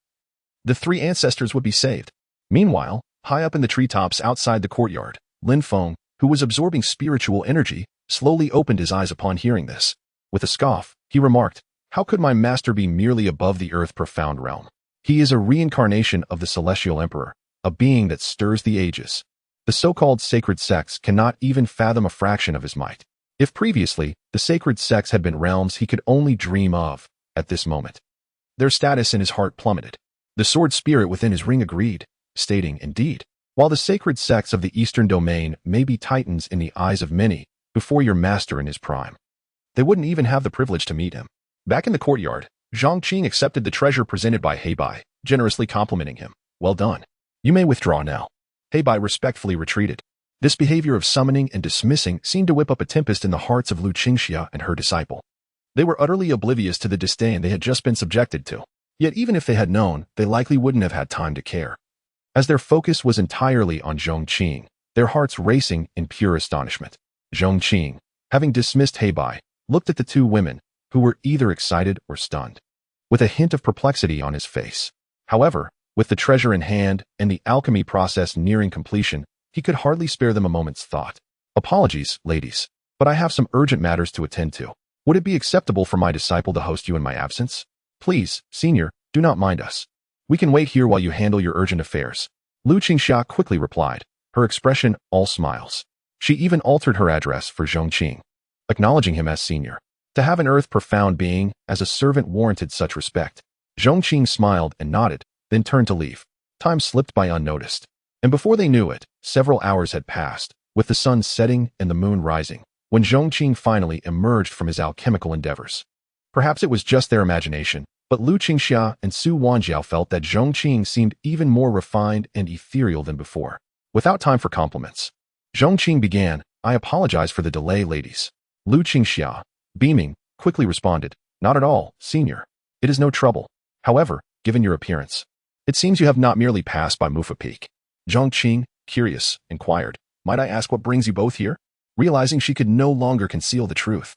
S2: the three ancestors would be saved." Meanwhile, high up in the treetops outside the courtyard, Lin Feng, who was absorbing spiritual energy, slowly opened his eyes upon hearing this. With a scoff, he remarked, "How could my master be merely above the earth-profound realm? He is a reincarnation of the celestial emperor, a being that stirs the ages. The so-called sacred sects cannot even fathom a fraction of his might. If previously, the sacred sects had been realms he could only dream of, at this moment, their status in his heart plummeted. The sword spirit within his ring agreed, stating, "Indeed, while the sacred sects of the eastern domain may be titans in the eyes of many, before your master in his prime, they wouldn't even have the privilege to meet him." Back in the courtyard, Zhong Qing accepted the treasure presented by Heibai, generously complimenting him. "Well done. You may withdraw now." Heibai respectfully retreated. This behavior of summoning and dismissing seemed to whip up a tempest in the hearts of Lu Qingxia and her disciple. They were utterly oblivious to the disdain they had just been subjected to. Yet even if they had known, they likely wouldn't have had time to care. As their focus was entirely on Zhong Qing, their hearts racing in pure astonishment. Zhong Qing, having dismissed Heibai, looked at the two women, who were either excited or stunned, with a hint of perplexity on his face. However, with the treasure in hand and the alchemy process nearing completion, he could hardly spare them a moment's thought. "Apologies, ladies, but I have some urgent matters to attend to. Would it be acceptable for my disciple to host you in my absence? Please, senior, do not mind us. We can wait here while you handle your urgent affairs." Lu Qingxia quickly replied, her expression all smiles. She even altered her address for Zhong Qing, acknowledging him as senior. To have an earth-profound being as a servant warranted such respect. Zhong Qing smiled and nodded, then turned to leave. Time slipped by unnoticed. And before they knew it, several hours had passed, with the sun setting and the moon rising, when Zhong Qing finally emerged from his alchemical endeavors. Perhaps it was just their imagination, but Lu Qingxia and Su Wanjiao felt that Zhong Qing seemed even more refined and ethereal than before. Without time for compliments, Zhong Qing began, "I apologize for the delay, ladies." Lu Qingxia, beaming, quickly responded, "Not at all, senior. It is no trouble. However, given your appearance, it seems you have not merely passed by Mufa Peak." Zhong Qing, curious, inquired, "Might I ask what brings you both here?" Realizing she could no longer conceal the truth,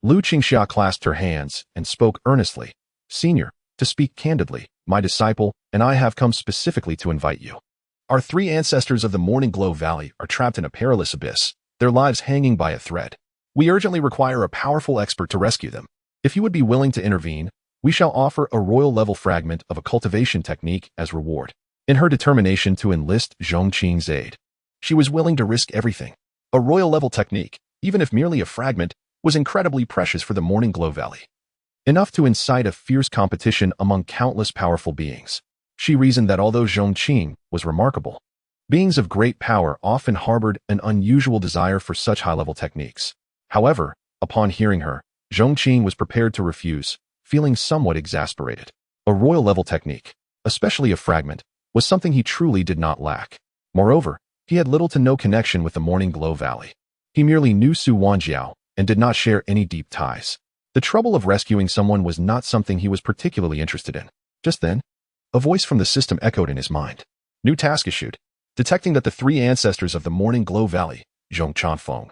S2: Lu Qingxia clasped her hands and spoke earnestly, "Senior, to speak candidly, my disciple and I have come specifically to invite you. Our three ancestors of the Morning Glow Valley are trapped in a perilous abyss, their lives hanging by a thread. We urgently require a powerful expert to rescue them. If you would be willing to intervene, we shall offer a royal-level fragment of a cultivation technique as reward." In her determination to enlist Zhong Qing's aid, she was willing to risk everything. A royal-level technique, even if merely a fragment, was incredibly precious for the Morning Glow Valley. Enough to incite a fierce competition among countless powerful beings. She reasoned that although Zhong Qing was remarkable, Beings of great power often harbored an unusual desire for such high-level techniques. However, upon hearing her, Zhong Qing was prepared to refuse, feeling somewhat exasperated. A royal-level technique, especially a fragment, was something he truly did not lack. Moreover, he had little to no connection with the Morning Glow Valley. He merely knew Su Wanjiao and did not share any deep ties. The trouble of rescuing someone was not something he was particularly interested in. Just then, a voice from the system echoed in his mind. New task issued. Detecting that the three ancestors of the Morning Glow Valley, Zhong Qing,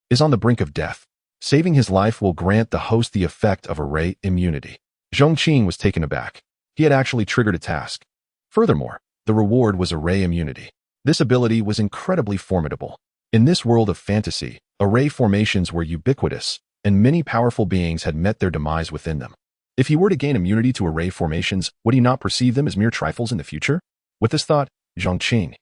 S2: is on the brink of death. Saving his life will grant the host the effect of array immunity. Zhong Qing was taken aback. He had actually triggered a task. Furthermore, the reward was array immunity. This ability was incredibly formidable. In this world of fantasy, array formations were ubiquitous, and many powerful beings had met their demise within them. If he were to gain immunity to array formations, would he not perceive them as mere trifles in the future? With this thought, Zhong Qing,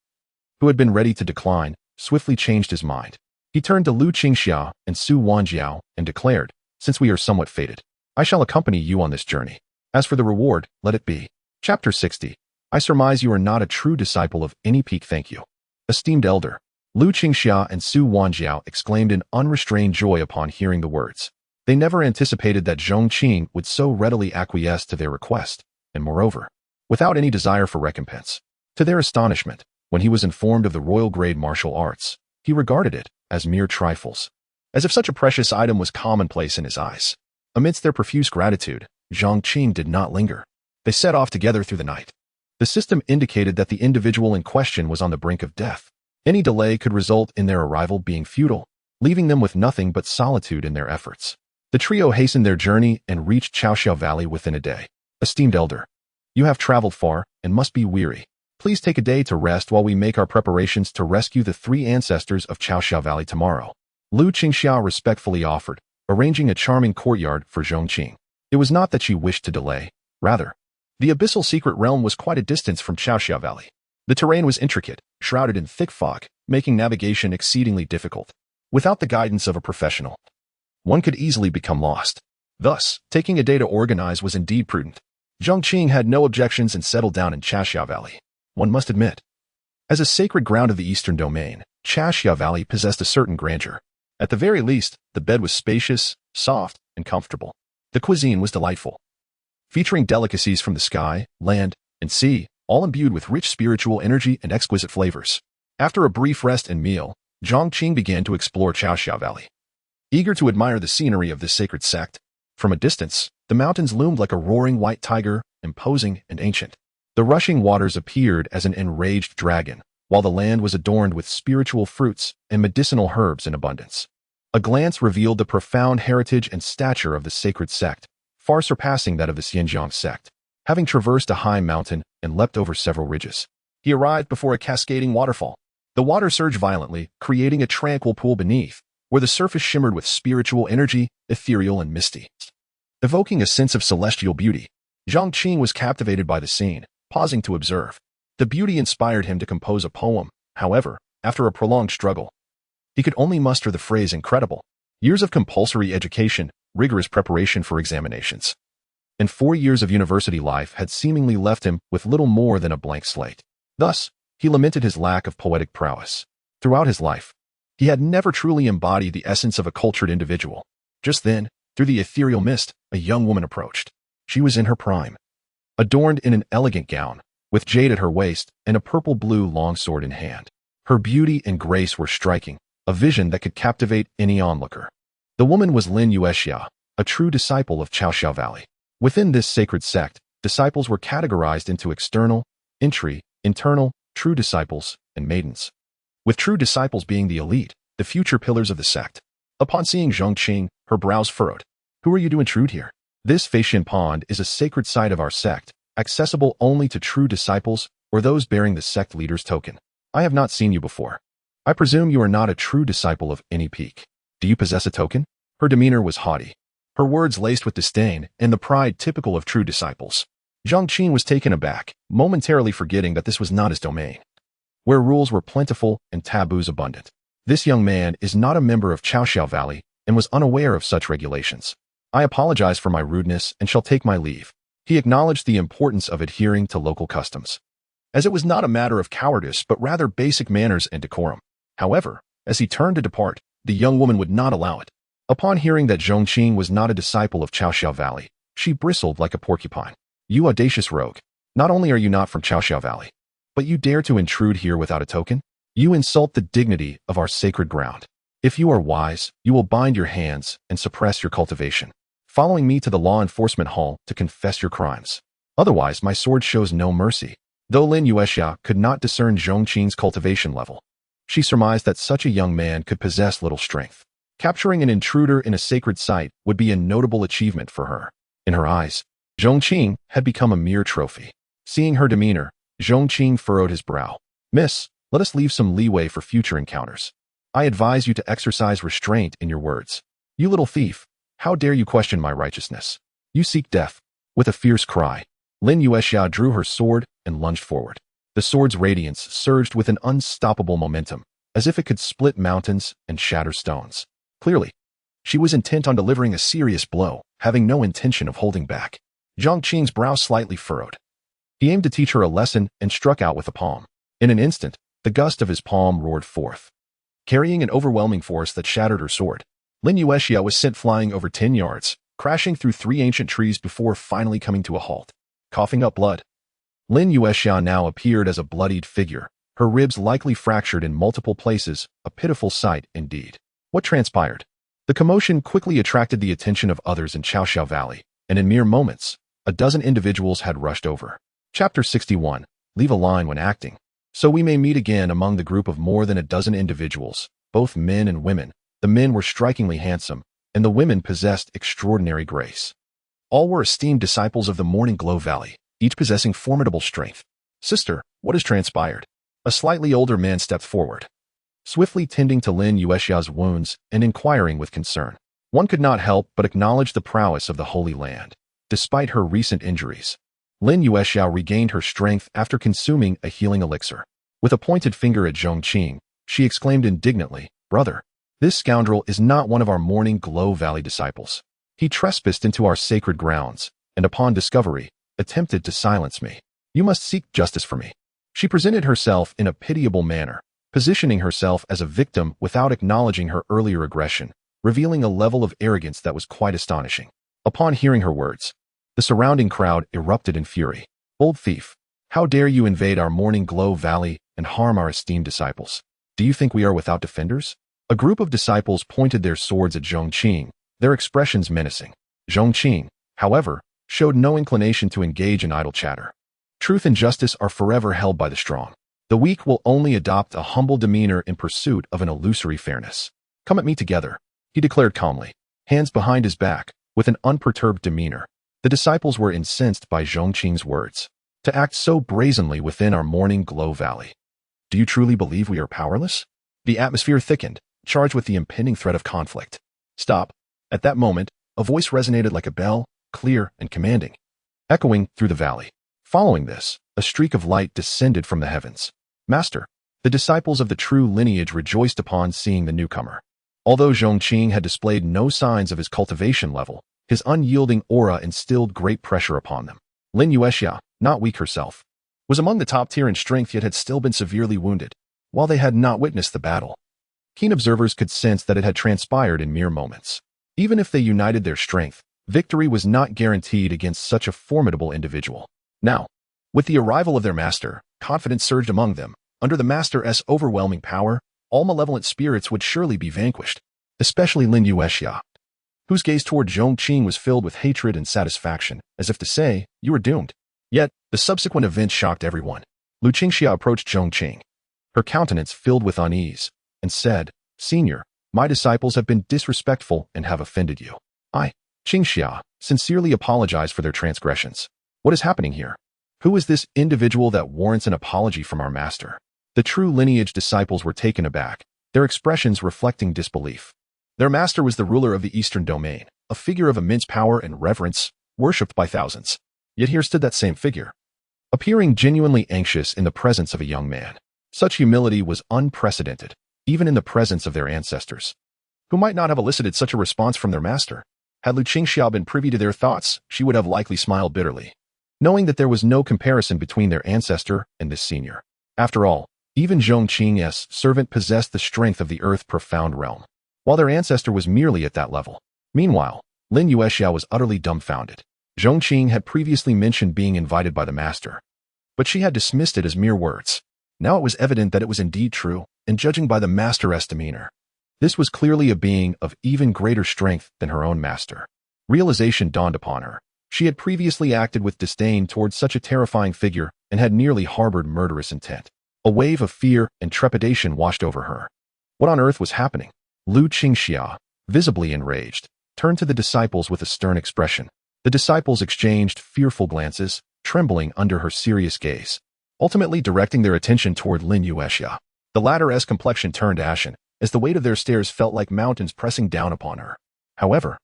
S2: who had been ready to decline, swiftly changed his mind. He turned to Lu Qingxia and Su Wanjiao and declared, "Since we are somewhat fated, I shall accompany you on this journey. As for the reward, let it be." Chapter 60. I surmise you are not a true disciple of any peak. Thank you. Esteemed elder, Lu Qingxia and Su Wanjiao exclaimed in unrestrained joy upon hearing the words. They never anticipated that Zhong Qing would so readily acquiesce to their request, and moreover, without any desire for recompense. To their astonishment, when he was informed of the royal-grade martial arts, he regarded it as mere trifles, as if such a precious item was commonplace in his eyes. Amidst their profuse gratitude, Zhong Qing did not linger. They set off together through the night. The system indicated that the individual in question was on the brink of death. Any delay could result in their arrival being futile, leaving them with nothing but solitude in their efforts. The trio hastened their journey and reached Chaoxiao Valley within a day. Esteemed elder, you have traveled far and must be weary. Please take a day to rest while we make our preparations to rescue the three ancestors of Chaoxiao Valley tomorrow. Lu Qingxia respectfully offered, arranging a charming courtyard for Zhong Qing. It was not that she wished to delay. Rather, the abyssal secret realm was quite a distance from Chaoxiao Valley. The terrain was intricate, shrouded in thick fog, making navigation exceedingly difficult. Without the guidance of a professional, one could easily become lost. Thus, taking a day to organize was indeed prudent. Zhong Qing had no objections and settled down in Chaoxiao Valley. One must admit, as a sacred ground of the Eastern Domain, Chaoxiao Valley possessed a certain grandeur. At the very least, the bed was spacious, soft, and comfortable. The cuisine was delightful, featuring delicacies from the sky, land, and sea, all imbued with rich spiritual energy and exquisite flavors. After a brief rest and meal, Zhong Qing began to explore Chaoxiao Valley. Eager to admire the scenery of this sacred sect, from a distance, the mountains loomed like a roaring white tiger, imposing and ancient. The rushing waters appeared as an enraged dragon, while the land was adorned with spiritual fruits and medicinal herbs in abundance. A glance revealed the profound heritage and stature of the sacred sect, far surpassing that of the Pingjiang Sect. Having traversed a high mountain and leapt over several ridges, he arrived before a cascading waterfall. The water surged violently, creating a tranquil pool beneath, where the surface shimmered with spiritual energy, ethereal and misty, evoking a sense of celestial beauty. Zhong Qing was captivated by the scene, pausing to observe. The beauty inspired him to compose a poem. However, after a prolonged struggle, he could only muster the phrase incredible. Years of compulsory education, rigorous preparation for examinations, and 4 years of university life had seemingly left him with little more than a blank slate. Thus, he lamented his lack of poetic prowess. Throughout his life, he had never truly embodied the essence of a cultured individual. Just then, through the ethereal mist, a young woman approached. She was in her prime, adorned in an elegant gown, with jade at her waist and a purple-blue longsword in hand. Her beauty and grace were striking, a vision that could captivate any onlooker. The woman was Lin Yuexia, a true disciple of Chaoxiao Valley. Within this sacred sect, disciples were categorized into external, internal, true disciples, and maidens, with true disciples being the elite, the future pillars of the sect. Upon seeing Zhong Qing, her brows furrowed. "Who are you to intrude here? This Feishan Pond is a sacred site of our sect, accessible only to true disciples or those bearing the sect leader's token. I have not seen you before. I presume you are not a true disciple of any peak. Do you possess a token?" Her demeanor was haughty, her words laced with disdain and the pride typical of true disciples. Zhong Qing was taken aback, momentarily forgetting that this was not his domain, where rules were plentiful and taboos abundant. This young man is not a member of Chaoxiao Valley and was unaware of such regulations. "I apologize for my rudeness and shall take my leave." He acknowledged the importance of adhering to local customs. as it was not a matter of cowardice but rather basic manners and decorum. However, as he turned to depart, the young woman would not allow it. Upon hearing that Zhong Qing was not a disciple of Chaoxiao Valley, she bristled like a porcupine. You audacious rogue! Not only are you not from Chaoxiao Valley, but you dare to intrude here without a token? You insult the dignity of our sacred ground. If you are wise, you will bind your hands and suppress your cultivation, following me to the law enforcement hall to confess your crimes. Otherwise, my sword shows no mercy. Though Lin Yuexia could not discern Zhong Qing's cultivation level, she surmised that such a young man could possess little strength. Capturing an intruder in a sacred site would be a notable achievement for her. In her eyes, Zhong Qing had become a mere trophy. Seeing her demeanor, Zhong Qing furrowed his brow. Miss, let us leave some leeway for future encounters. I advise you to exercise restraint in your words. You little thief, how dare you question my righteousness? You seek death. With a fierce cry, Lin Yuexia drew her sword and lunged forward. The sword's radiance surged with an unstoppable momentum, as if it could split mountains and shatter stones. Clearly, she was intent on delivering a serious blow, having no intention of holding back. Zhong Qing's brow slightly furrowed. He aimed to teach her a lesson and struck out with a palm. In an instant, the gust of his palm roared forth, carrying an overwhelming force that shattered her sword. Lin Yuexia was sent flying over 10 yards, crashing through 3 ancient trees before finally coming to a halt. Coughing up blood, Lin Yuexia now appeared as a bloodied figure, her ribs likely fractured in multiple places, a pitiful sight indeed. What transpired? The commotion quickly attracted the attention of others in Chaoxiao Valley, and in mere moments, a dozen individuals had rushed over. Chapter 61. Leave a line when acting. So we may meet again among the group of more than a dozen individuals, both men and women. The men were strikingly handsome, and the women possessed extraordinary grace. All were esteemed disciples of the Morning Glow Valley, each possessing formidable strength. Sister, what has transpired? A slightly older man stepped forward, swiftly tending to Lin Yuexia's wounds and inquiring with concern. One could not help but acknowledge the prowess of the Holy Land. Despite her recent injuries, Lin Yuexia regained her strength after consuming a healing elixir. With a pointed finger at Zhong Qing, she exclaimed indignantly, Brother, this scoundrel is not one of our Morning Glow Valley disciples. He trespassed into our sacred grounds, and upon discovery, attempted to silence me. You must seek justice for me. She presented herself in a pitiable manner, positioning herself as a victim without acknowledging her earlier aggression, revealing a level of arrogance that was quite astonishing. Upon hearing her words, the surrounding crowd erupted in fury. Old thief, how dare you invade our Morning Glow Valley and harm our esteemed disciples? Do you think we are without defenders? A group of disciples pointed their swords at Zhong Qing, their expressions menacing. Zhong Qing, however, showed no inclination to engage in idle chatter. Truth and justice are forever held by the strong. The weak will only adopt a humble demeanor in pursuit of an illusory fairness. Come at me together, he declared calmly, hands behind his back, with an unperturbed demeanor. The disciples were incensed by Zhong Qing's words. To act so brazenly within our Morning Glow Valley. Do you truly believe we are powerless? The atmosphere thickened, charged with the impending threat of conflict. Stop. At that moment, a voice resonated like a bell, clear and commanding, echoing through the valley. Following this, a streak of light descended from the heavens. Master, the disciples of the true lineage rejoiced upon seeing the newcomer. Although Zhong Qing had displayed no signs of his cultivation level, his unyielding aura instilled great pressure upon them. Lin Yuexia, not weak herself, was among the top tier in strength yet had still been severely wounded. While they had not witnessed the battle, keen observers could sense that it had transpired in mere moments. Even if they united their strength, victory was not guaranteed against such a formidable individual. Now, with the arrival of their master, confidence surged among them. Under the master's overwhelming power, all malevolent spirits would surely be vanquished, especially Lin Yuexia, whose gaze toward Zhong Qing was filled with hatred and satisfaction, as if to say, you are doomed. Yet, the subsequent events shocked everyone. Lu Qingxia approached Zhong Qing, her countenance filled with unease, and said, Senior, my disciples have been disrespectful and have offended you. I, Qingxia, sincerely apologize for their transgressions. What is happening here? Who is this individual that warrants an apology from our master? The true lineage disciples were taken aback, their expressions reflecting disbelief. Their master was the ruler of the Eastern Domain, a figure of immense power and reverence, worshipped by thousands. Yet here stood that same figure, appearing genuinely anxious in the presence of a young man. Such humility was unprecedented, even in the presence of their ancestors, who might not have elicited such a response from their master. Had Lu Qingxia been privy to their thoughts, she would have likely smiled bitterly. knowing that there was no comparison between their ancestor and this senior. After all, even Zhong Qing's servant possessed the strength of the earth's profound realm, while their ancestor was merely at that level. Meanwhile, Lin Yuexiao was utterly dumbfounded. Zhong Qing had previously mentioned being invited by the master, but she had dismissed it as mere words. Now it was evident that it was indeed true, and judging by the master's demeanor, this was clearly a being of even greater strength than her own master. Realization dawned upon her. She had previously acted with disdain towards such a terrifying figure and had nearly harbored murderous intent. A wave of fear and trepidation washed over her. What on earth was happening? Lu Qingxia, visibly enraged, turned to the disciples with a stern expression. The disciples exchanged fearful glances, trembling under her serious gaze, ultimately directing their attention toward Lin Yuexiao. The latter's complexion turned ashen, as the weight of their stares felt like mountains pressing down upon her. However,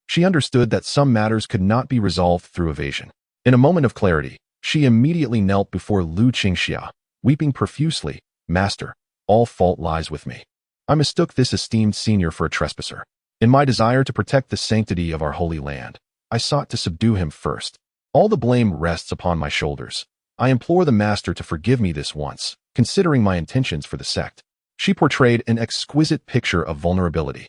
S2: she understood that some matters could not be resolved through evasion. In a moment of clarity, she immediately knelt before Lu Qingxia, weeping profusely. "Master, all fault lies with me. I mistook this esteemed senior for a trespasser. In my desire to protect the sanctity of our holy land, I sought to subdue him first. All the blame rests upon my shoulders. I implore the master to forgive me this once, considering my intentions for the sect." She portrayed an exquisite picture of vulnerability,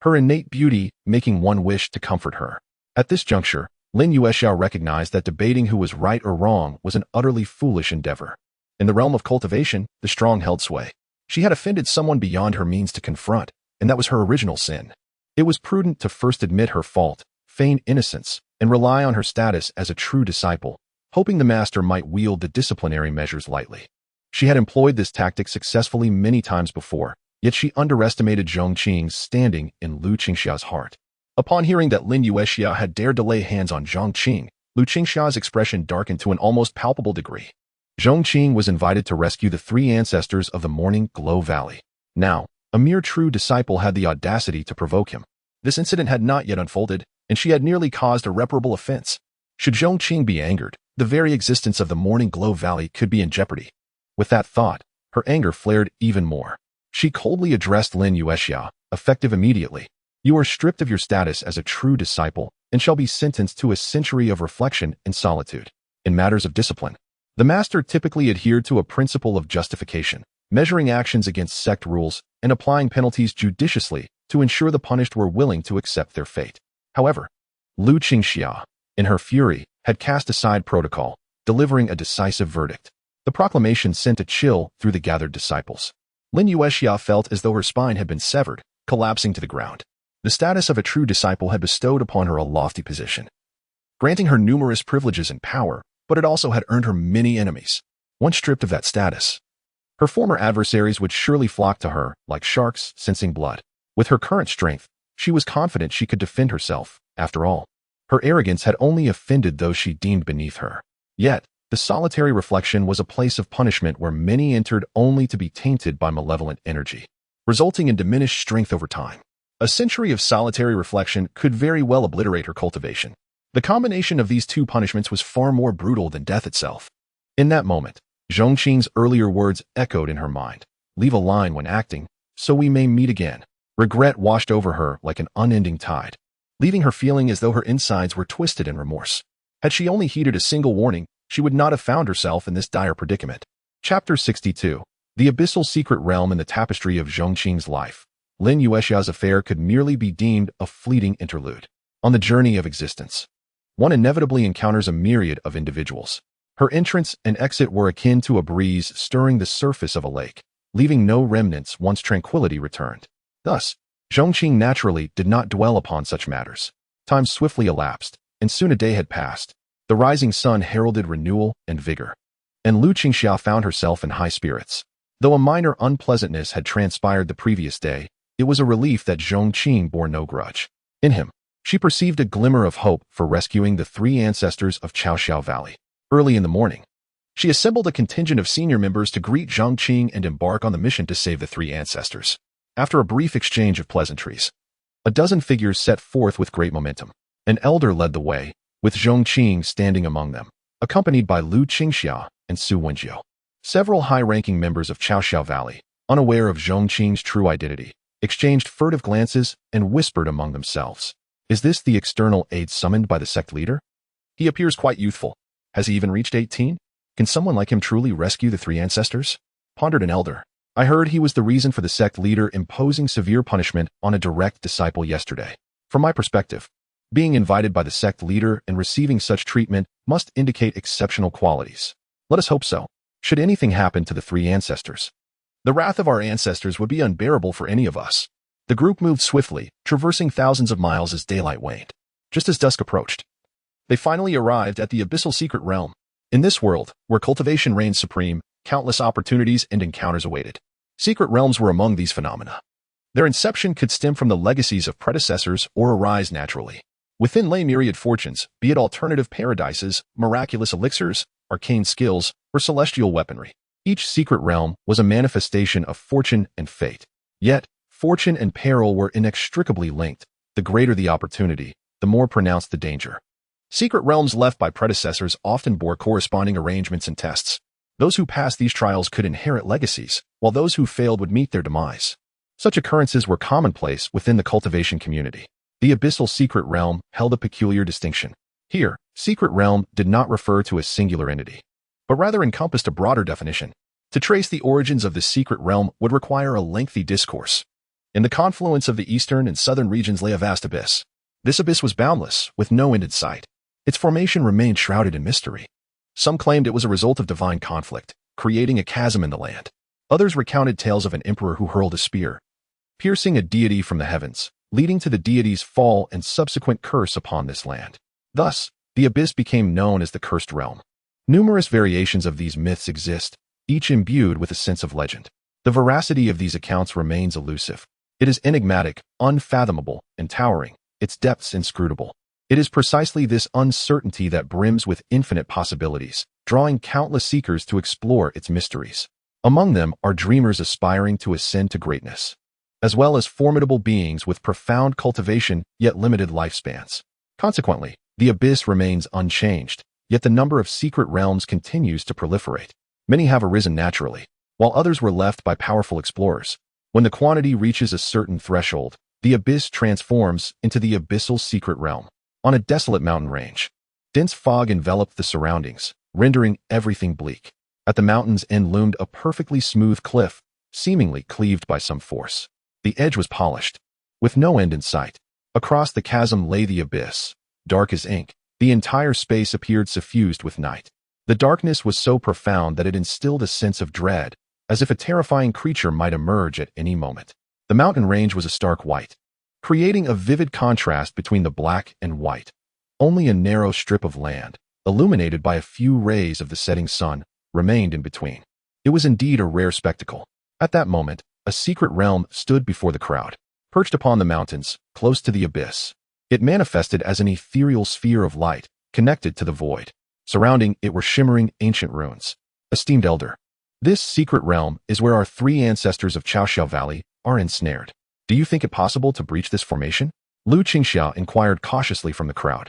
S2: her innate beauty making one wish to comfort her. At this juncture, Lin Yuexiao recognized that debating who was right or wrong was an utterly foolish endeavor. In the realm of cultivation, the strong held sway. She had offended someone beyond her means to confront, and that was her original sin. It was prudent to first admit her fault, feign innocence, and rely on her status as a true disciple, hoping the master might wield the disciplinary measures lightly. She had employed this tactic successfully many times before, yet she underestimated Zhong Qing's standing in Lu Qingxia's heart. Upon hearing that Lin Yuexiao had dared to lay hands on Zhong Qing, Lu Qingxia's expression darkened to an almost palpable degree. Zhong Qing was invited to rescue the three ancestors of the Morning Glow Valley. Now, a mere true disciple had the audacity to provoke him. This incident had not yet unfolded, and she had nearly caused irreparable offense. Should Zhong Qing be angered, the very existence of the Morning Glow Valley could be in jeopardy. With that thought, her anger flared even more. She coldly addressed Lin Yuexiao, effective immediately. "You are stripped of your status as a true disciple and shall be sentenced to a century of reflection and solitude." In matters of discipline, the master typically adhered to a principle of justification, measuring actions against sect rules and applying penalties judiciously to ensure the punished were willing to accept their fate. However, Lu Qingxia, in her fury, had cast aside protocol, delivering a decisive verdict. The proclamation sent a chill through the gathered disciples. Lin Yuexiao felt as though her spine had been severed, collapsing to the ground. The status of a true disciple had bestowed upon her a lofty position, granting her numerous privileges and power, but it also had earned her many enemies. Once stripped of that status, her former adversaries would surely flock to her like sharks sensing blood. With her current strength, she was confident she could defend herself. After all, her arrogance had only offended those she deemed beneath her. Yet, the solitary reflection was a place of punishment where many entered only to be tainted by malevolent energy, resulting in diminished strength over time. A century of solitary reflection could very well obliterate her cultivation. The combination of these two punishments was far more brutal than death itself. In that moment, Zhong Qing's earlier words echoed in her mind. "Leave a line when acting, so we may meet again." Regret washed over her like an unending tide, leaving her feeling as though her insides were twisted in remorse. Had she only heeded a single warning, she would not have found herself in this dire predicament. Chapter 62. The abyssal secret realm in the tapestry of Zhong Qing's life. Lin Yuexiao's affair could merely be deemed a fleeting interlude. On the journey of existence, one inevitably encounters a myriad of individuals. Her entrance and exit were akin to a breeze stirring the surface of a lake, leaving no remnants once tranquility returned. Thus, Zhong Qing naturally did not dwell upon such matters. Time swiftly elapsed, and soon a day had passed. The rising sun heralded renewal and vigor, and Lu Qingxia found herself in high spirits. Though a minor unpleasantness had transpired the previous day, it was a relief that Zhong Qing bore no grudge. In him, she perceived a glimmer of hope for rescuing the three ancestors of Chaoxiao Valley. Early in the morning, she assembled a contingent of senior members to greet Zhong Qing and embark on the mission to save the three ancestors. After a brief exchange of pleasantries, a dozen figures set forth with great momentum. An elder led the way, with Zhong Qing standing among them, accompanied by Lu Qingxia and Su Wenjiu. Several high-ranking members of Chaoxiao Valley, unaware of Zhong Qing's true identity, exchanged furtive glances and whispered among themselves. "Is this the external aide summoned by the sect leader? He appears quite youthful. Has he even reached 18? Can someone like him truly rescue the three ancestors? Pondered an elder. I heard he was the reason for the sect leader imposing severe punishment on a direct disciple yesterday. From my perspective, being invited by the sect leader and receiving such treatment must indicate exceptional qualities. Let us hope so. Should anything happen to the three ancestors, the wrath of our ancestors would be unbearable for any of us. The group moved swiftly, traversing thousands of miles as daylight waned. Just as dusk approached, they finally arrived at the abyssal secret realm. In this world, where cultivation reigned supreme, countless opportunities and encounters awaited. Secret realms were among these phenomena. Their inception could stem from the legacies of predecessors or arise naturally. Within lay myriad fortunes, be it alternative paradises, miraculous elixirs, arcane skills, or celestial weaponry. Each secret realm was a manifestation of fortune and fate. Yet, fortune and peril were inextricably linked. The greater the opportunity, the more pronounced the danger. Secret realms left by predecessors often bore corresponding arrangements and tests. Those who passed these trials could inherit legacies, while those who failed would meet their demise. Such occurrences were commonplace within the cultivation community. The abyssal secret realm held a peculiar distinction. Here, secret realm did not refer to a singular entity, but rather encompassed a broader definition. To trace the origins of this secret realm would require a lengthy discourse. In the confluence of the eastern and southern regions lay a vast abyss. This abyss was boundless, with no end in sight. Its formation remained shrouded in mystery. Some claimed it was a result of divine conflict, creating a chasm in the land. Others recounted tales of an emperor who hurled a spear, piercing a deity from the heavens, leading to the deity's fall and subsequent curse upon this land. Thus, the abyss became known as the cursed realm. Numerous variations of these myths exist, each imbued with a sense of legend. The veracity of these accounts remains elusive. It is enigmatic, unfathomable, and towering, its depths inscrutable. It is precisely this uncertainty that brims with infinite possibilities, drawing countless seekers to explore its mysteries. Among them are dreamers aspiring to ascend to greatness, as well as formidable beings with profound cultivation yet limited lifespans. Consequently, the abyss remains unchanged, yet the number of secret realms continues to proliferate. Many have arisen naturally, while others were left by powerful explorers. When the quantity reaches a certain threshold, the abyss transforms into the abyssal secret realm. On a desolate mountain range, dense fog enveloped the surroundings, rendering everything bleak. At the mountain's end loomed a perfectly smooth cliff, seemingly cleaved by some force. The edge was polished, with no end in sight. Across the chasm lay the abyss, dark as ink. The entire space appeared suffused with night. The darkness was so profound that it instilled a sense of dread, as if a terrifying creature might emerge at any moment. The mountain range was a stark white, creating a vivid contrast between the black and white. Only a narrow strip of land, illuminated by a few rays of the setting sun, remained in between. It was indeed a rare spectacle. At that moment, a secret realm stood before the crowd. Perched upon the mountains, close to the abyss, it manifested as an ethereal sphere of light, connected to the void. Surrounding it were shimmering ancient ruins. Esteemed elder, this secret realm is where our three ancestors of Chaoxiao Valley are ensnared. Do you think it possible to breach this formation? Lu Qingxia inquired cautiously from the crowd.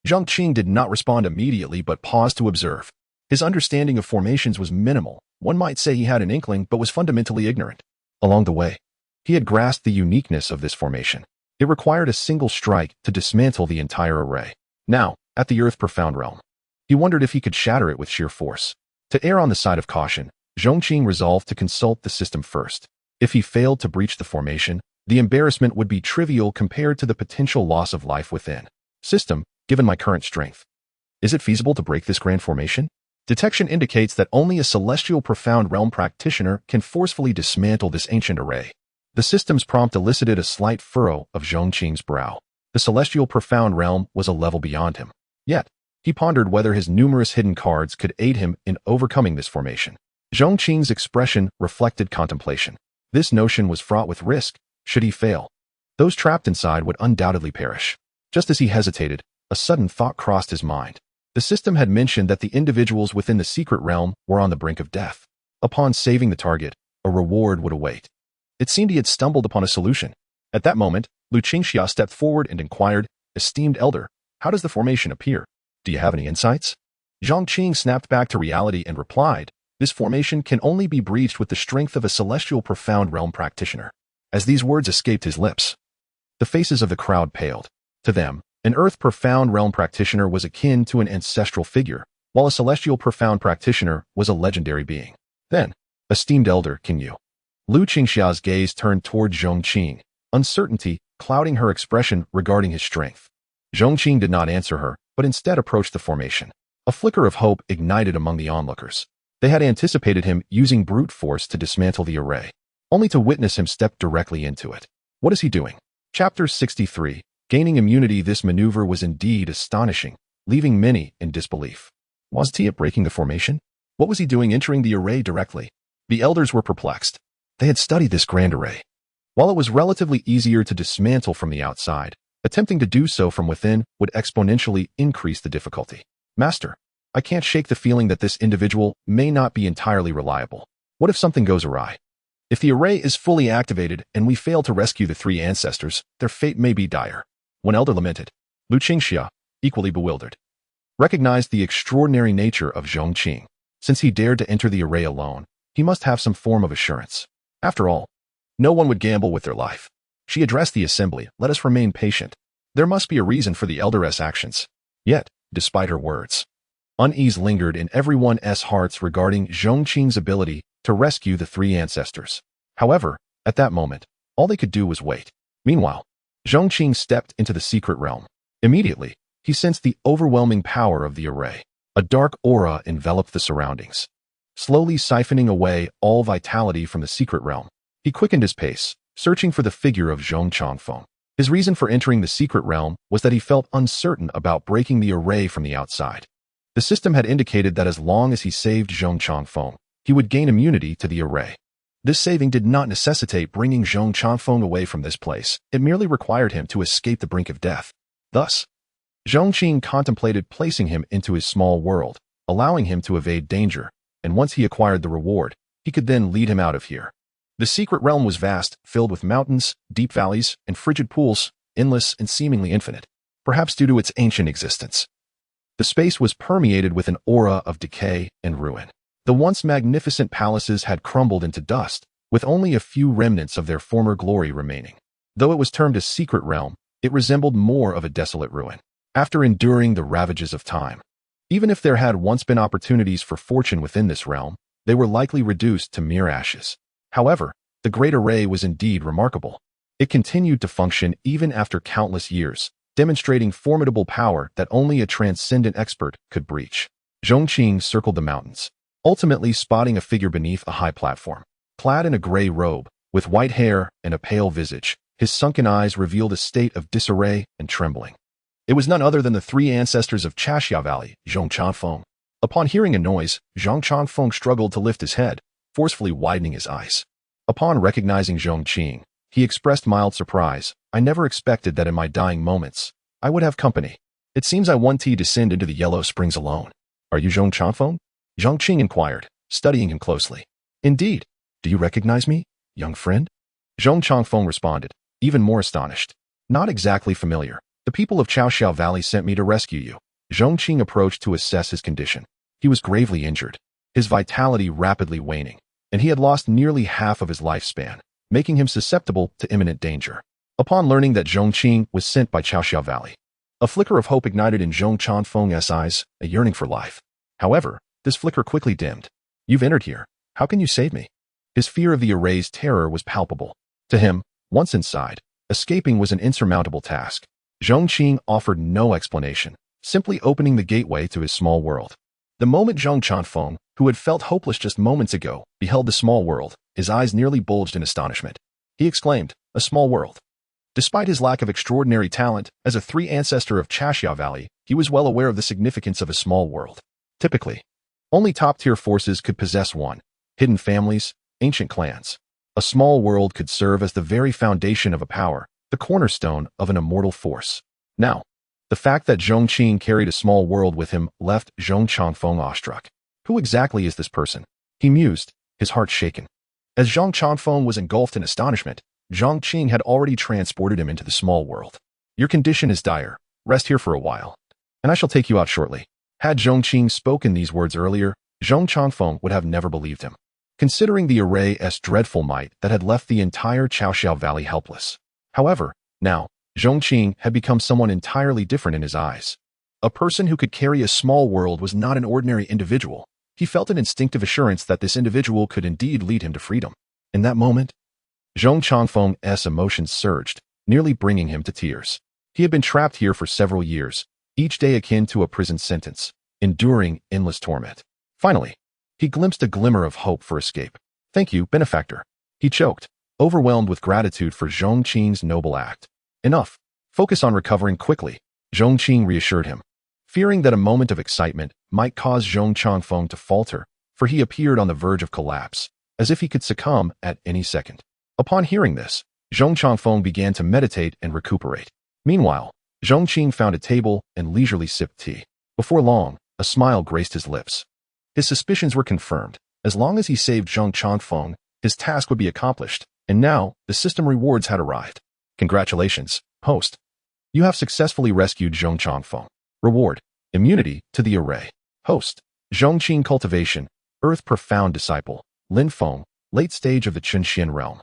S2: Zhong Qing did not respond immediately but paused to observe. His understanding of formations was minimal. One might say he had an inkling but was fundamentally ignorant. Along the way, he had grasped the uniqueness of this formation. It required a single strike to dismantle the entire array. Now, at the Earth Profound realm, he wondered if he could shatter it with sheer force. To err on the side of caution, Zhong Qing resolved to consult the system first. If he failed to breach the formation, the embarrassment would be trivial compared to the potential loss of life within. System, given my current strength, is it feasible to break this grand formation? Detection indicates that only a celestial profound realm practitioner can forcefully dismantle this ancient array. The system's prompt elicited a slight furrow of Zhong Qing's brow. The celestial profound realm was a level beyond him. Yet, he pondered whether his numerous hidden cards could aid him in overcoming this formation. Zhong Qing's expression reflected contemplation. This notion was fraught with risk. Should he fail, those trapped inside would undoubtedly perish. Just as he hesitated, a sudden thought crossed his mind. The system had mentioned that the individuals within the secret realm were on the brink of death. Upon saving the target, a reward would await. It seemed he had stumbled upon a solution. At that moment, Lu Qingxia stepped forward and inquired, "Esteemed elder, how does the formation appear? Do you have any insights?" Zhong Qing snapped back to reality and replied, "This formation can only be breached with the strength of a celestial profound realm practitioner." As these words escaped his lips, the faces of the crowd paled. To them, an Earth Profound realm practitioner was akin to an ancestral figure, while a celestial profound practitioner was a legendary being. Then, esteemed elder, King Yu. Lu Qingxia's gaze turned toward Zhong Qing, uncertainty clouding her expression regarding his strength. Zhong Qing did not answer her, but instead approached the formation. A flicker of hope ignited among the onlookers. They had anticipated him using brute force to dismantle the array, only to witness him step directly into it. What is he doing? Chapter 63. Gaining immunity. This maneuver was indeed astonishing, leaving many in disbelief. Was Tia breaking the formation? What was he doing entering the array directly? The elders were perplexed. They had studied this grand array. While it was relatively easier to dismantle from the outside, attempting to do so from within would exponentially increase the difficulty. Master, I can't shake the feeling that this individual may not be entirely reliable. What if something goes awry? If the array is fully activated and we fail to rescue the three ancestors, their fate may be dire. One elder lamented. Lu Qingxia, equally bewildered, recognized the extraordinary nature of Zhong Qing. Since he dared to enter the array alone, he must have some form of assurance. After all, no one would gamble with their life. She addressed the assembly. Let us remain patient. There must be a reason for the elderess' actions. Yet, despite her words, unease lingered in everyone's hearts regarding Zhong Qing's ability to rescue the three ancestors. However, at that moment, all they could do was wait. Meanwhile, Zhong Qing stepped into the secret realm. Immediately, he sensed the overwhelming power of the array. A dark aura enveloped the surroundings, slowly siphoning away all vitality from the secret realm. He quickened his pace, searching for the figure of Zhong Changfeng. His reason for entering the secret realm was that he felt uncertain about breaking the array from the outside. The system had indicated that as long as he saved Zhong Changfeng, he would gain immunity to the array. This saving did not necessitate bringing Zhong Changfeng away from this place. It merely required him to escape the brink of death. Thus, Zhong Qing contemplated placing him into his small world, allowing him to evade danger, and once he acquired the reward, he could then lead him out of here. The secret realm was vast, filled with mountains, deep valleys, and frigid pools, endless and seemingly infinite, perhaps due to its ancient existence. The space was permeated with an aura of decay and ruin. The once magnificent palaces had crumbled into dust, with only a few remnants of their former glory remaining. Though it was termed a secret realm, it resembled more of a desolate ruin. After enduring the ravages of time, even if there had once been opportunities for fortune within this realm, they were likely reduced to mere ashes. However, the Great Array was indeed remarkable. It continued to function even after countless years, demonstrating formidable power that only a transcendent expert could breach. Zhong Qing circled the mountains, ultimately spotting a figure beneath a high platform. Clad in a gray robe, with white hair and a pale visage, his sunken eyes revealed a state of disarray and trembling. It was none other than the three ancestors of Chashia Valley, Zhong Changfeng. Upon hearing a noise, Zhong Changfeng struggled to lift his head, forcefully widening his eyes. Upon recognizing Zhong Qing, he expressed mild surprise. I never expected that in my dying moments, I would have company. It seems I want to descend into the Yellow Springs alone. Are you Zhong Changfeng? Zhong Qing inquired, studying him closely. Indeed. Do you recognize me, young friend? Zhong Changfeng responded, even more astonished. Not exactly familiar. The people of Chaoxiao Valley sent me to rescue you. Zhong Qing approached to assess his condition. He was gravely injured, his vitality rapidly waning, and he had lost nearly half of his lifespan, making him susceptible to imminent danger. Upon learning that Zhong Qing was sent by Chaoxiao Valley, a flicker of hope ignited in Zhong Changfeng's eyes, a yearning for life. However, this flicker quickly dimmed. You've entered here. How can you save me? His fear of the array's terror was palpable. To him, once inside, escaping was an insurmountable task. Zhong Qing offered no explanation, simply opening the gateway to his small world. The moment Zhong Changfeng, who had felt hopeless just moments ago, beheld the small world, his eyes nearly bulged in astonishment. He exclaimed, a small world. Despite his lack of extraordinary talent, as a three-ancestor of Chashia Valley, he was well aware of the significance of a small world. Typically, only top-tier forces could possess one. Hidden families, ancient clans. A small world could serve as the very foundation of a power, the cornerstone of an immortal force. Now, the fact that Zhong Qing carried a small world with him left Zhong Changfeng awestruck. Who exactly is this person? He mused, his heart shaken. As Zhong Changfeng was engulfed in astonishment, Zhong Qing had already transported him into the small world. Your condition is dire. Rest here for a while, and I shall take you out shortly. Had Zhong Qing spoken these words earlier, Zhong Changfeng would have never believed him, considering the array's dreadful might that had left the entire Chaoxiao Valley helpless. However, now, Zhong Qing had become someone entirely different in his eyes. A person who could carry a small world was not an ordinary individual. He felt an instinctive assurance that this individual could indeed lead him to freedom. In that moment, Zhong Qing's emotions surged, nearly bringing him to tears. He had been trapped here for several years, each day akin to a prison sentence, enduring endless torment. Finally, he glimpsed a glimmer of hope for escape. "Thank you, benefactor." He choked, overwhelmed with gratitude for Zhong Qing's noble act. "Enough. Focus on recovering quickly," Zhong Qing reassured him, fearing that a moment of excitement might cause Zhong Qing to falter, for he appeared on the verge of collapse, as if he could succumb at any second. Upon hearing this, Zhong Qing began to meditate and recuperate. Meanwhile, Zhong Qing found a table and leisurely sipped tea. Before long, a smile graced his lips. His suspicions were confirmed. As long as he saved Zhong Qing, his task would be accomplished, and now the system rewards had arrived. "Congratulations, host. You have successfully rescued Zhong Qing. Reward: immunity to the array. Host: Zhong Qing cultivation, Earth profound disciple, Lin Feng, late stage of the Qinxian realm.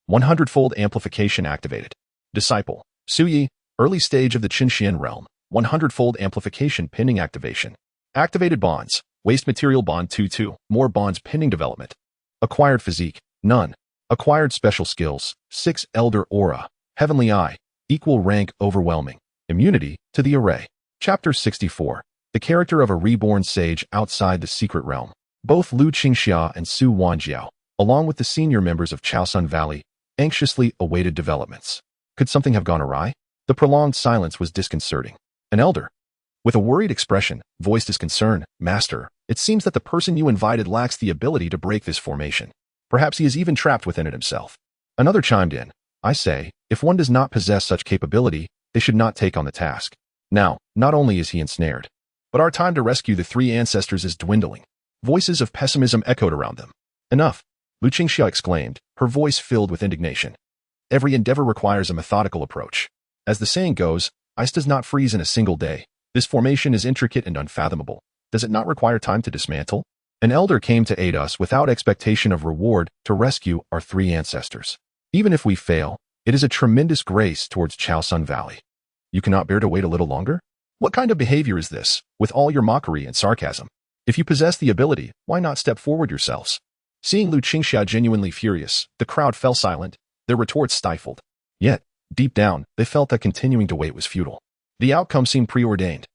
S2: 100-fold amplification activated. Disciple: Suyi, early stage of the Qinxian realm, 100-fold amplification pending activation. Activated bonds: waste material bond 2-2, more bonds pending development. Acquired physique: none. Acquired special skills: 6 elder aura, heavenly eye, equal rank overwhelming, immunity to the array. Chapter 64. The character of a reborn sage outside the secret realm. Both Lu Qingxia and Su Wanjiao, along with the senior members of Chaosun Valley, anxiously awaited developments. Could something have gone awry? The prolonged silence was disconcerting. An elder, with a worried expression, voiced his concern. "Master, it seems that the person you invited lacks the ability to break this formation. Perhaps he is even trapped within it himself." Another chimed in. "I say, if one does not possess such capability, they should not take on the task. Now, not only is he ensnared, but our time to rescue the 3 ancestors is dwindling." Voices of pessimism echoed around them. "Enough," Lu Qingxia exclaimed, her voice filled with indignation. "Every endeavor requires a methodical approach. As the saying goes, ice does not freeze in a single day. This formation is intricate and unfathomable. Does it not require time to dismantle? An elder came to aid us without expectation of reward to rescue our 3 ancestors. Even if we fail, it is a tremendous grace towards Chaosun Valley. You cannot bear to wait a little longer? What kind of behavior is this, with all your mockery and sarcasm? If you possess the ability, why not step forward yourselves?" Seeing Lu Qingxia genuinely furious, the crowd fell silent, their retorts stifled. Yet, deep down, they felt that continuing to wait was futile. The outcome seemed preordained.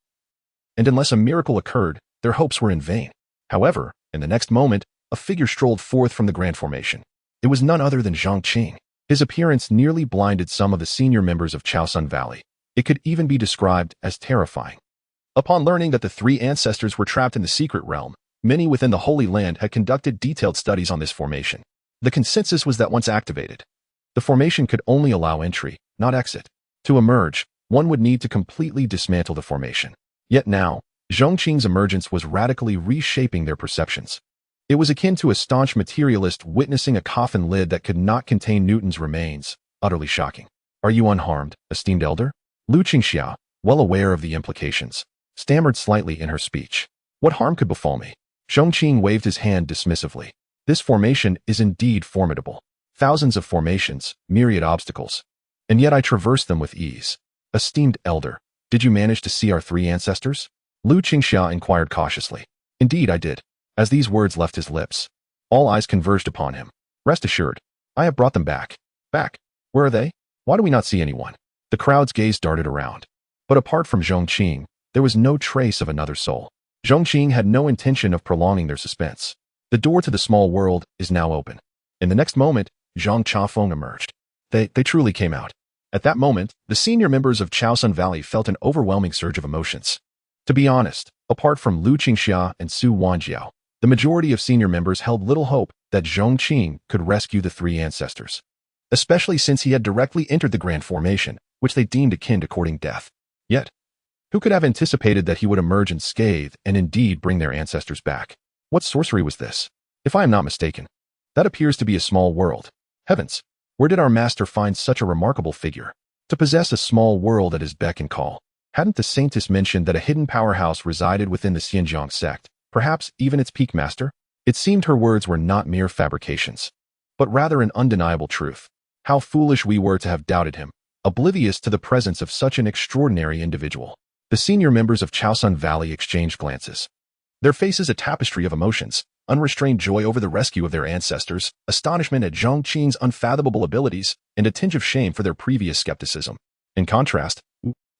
S2: And unless a miracle occurred, their hopes were in vain. However, in the next moment, a figure strolled forth from the grand formation. It was none other than Zhong Qing. His appearance nearly blinded some of the senior members of Chaosun Valley. It could even be described as terrifying. Upon learning that the 3 ancestors were trapped in the secret realm, many within the Holy Land had conducted detailed studies on this formation. The consensus was that once activated, the formation could only allow entry, not exit. To emerge, one would need to completely dismantle the formation. Yet now, Zhong Qing's emergence was radically reshaping their perceptions. It was akin to a staunch materialist witnessing a coffin lid that could not contain Newton's remains, utterly shocking. "Are you unharmed, esteemed elder?" Lu Qingxia, well aware of the implications, stammered slightly in her speech. "What harm could befall me?" Zhong Qing waved his hand dismissively. "This formation is indeed formidable. Thousands of formations, myriad obstacles. And yet I traverse them with ease. Esteemed elder, did you manage to see our 3 ancestors?" Lu Qingxia inquired cautiously. "Indeed I did." As these words left his lips, all eyes converged upon him. "Rest assured, I have brought them back." "Back? Where are they? Why do we not see anyone?" The crowd's gaze darted around. But apart from Zhong Qing, there was no trace of another soul. Zhong Qing had no intention of prolonging their suspense. The door to the small world is now open. In the next moment, Zhong Qing emerged. They truly came out. At that moment, the senior members of Chaosun Valley felt an overwhelming surge of emotions. To be honest, apart from Lu Qingxia and Su Wanjiao, the majority of senior members held little hope that Zhong Qing could rescue the 3 ancestors, especially since he had directly entered the grand formation, which they deemed akin to courting death. Yet, who could have anticipated that he would emerge unscathed and indeed bring their ancestors back? What sorcery was this? If I am not mistaken, that appears to be a small world. Heavens, where did our master find such a remarkable figure? To possess a small world at his beck and call. Hadn't the saintess mentioned that a hidden powerhouse resided within the Pingjiang Sect, perhaps even its peak master? It seemed her words were not mere fabrications, but rather an undeniable truth. How foolish we were to have doubted him, oblivious to the presence of such an extraordinary individual. The senior members of Chaosun Valley exchanged glances. Their faces a tapestry of emotions, unrestrained joy over the rescue of their ancestors, astonishment at Zhong Qing's unfathomable abilities, and a tinge of shame for their previous skepticism. In contrast,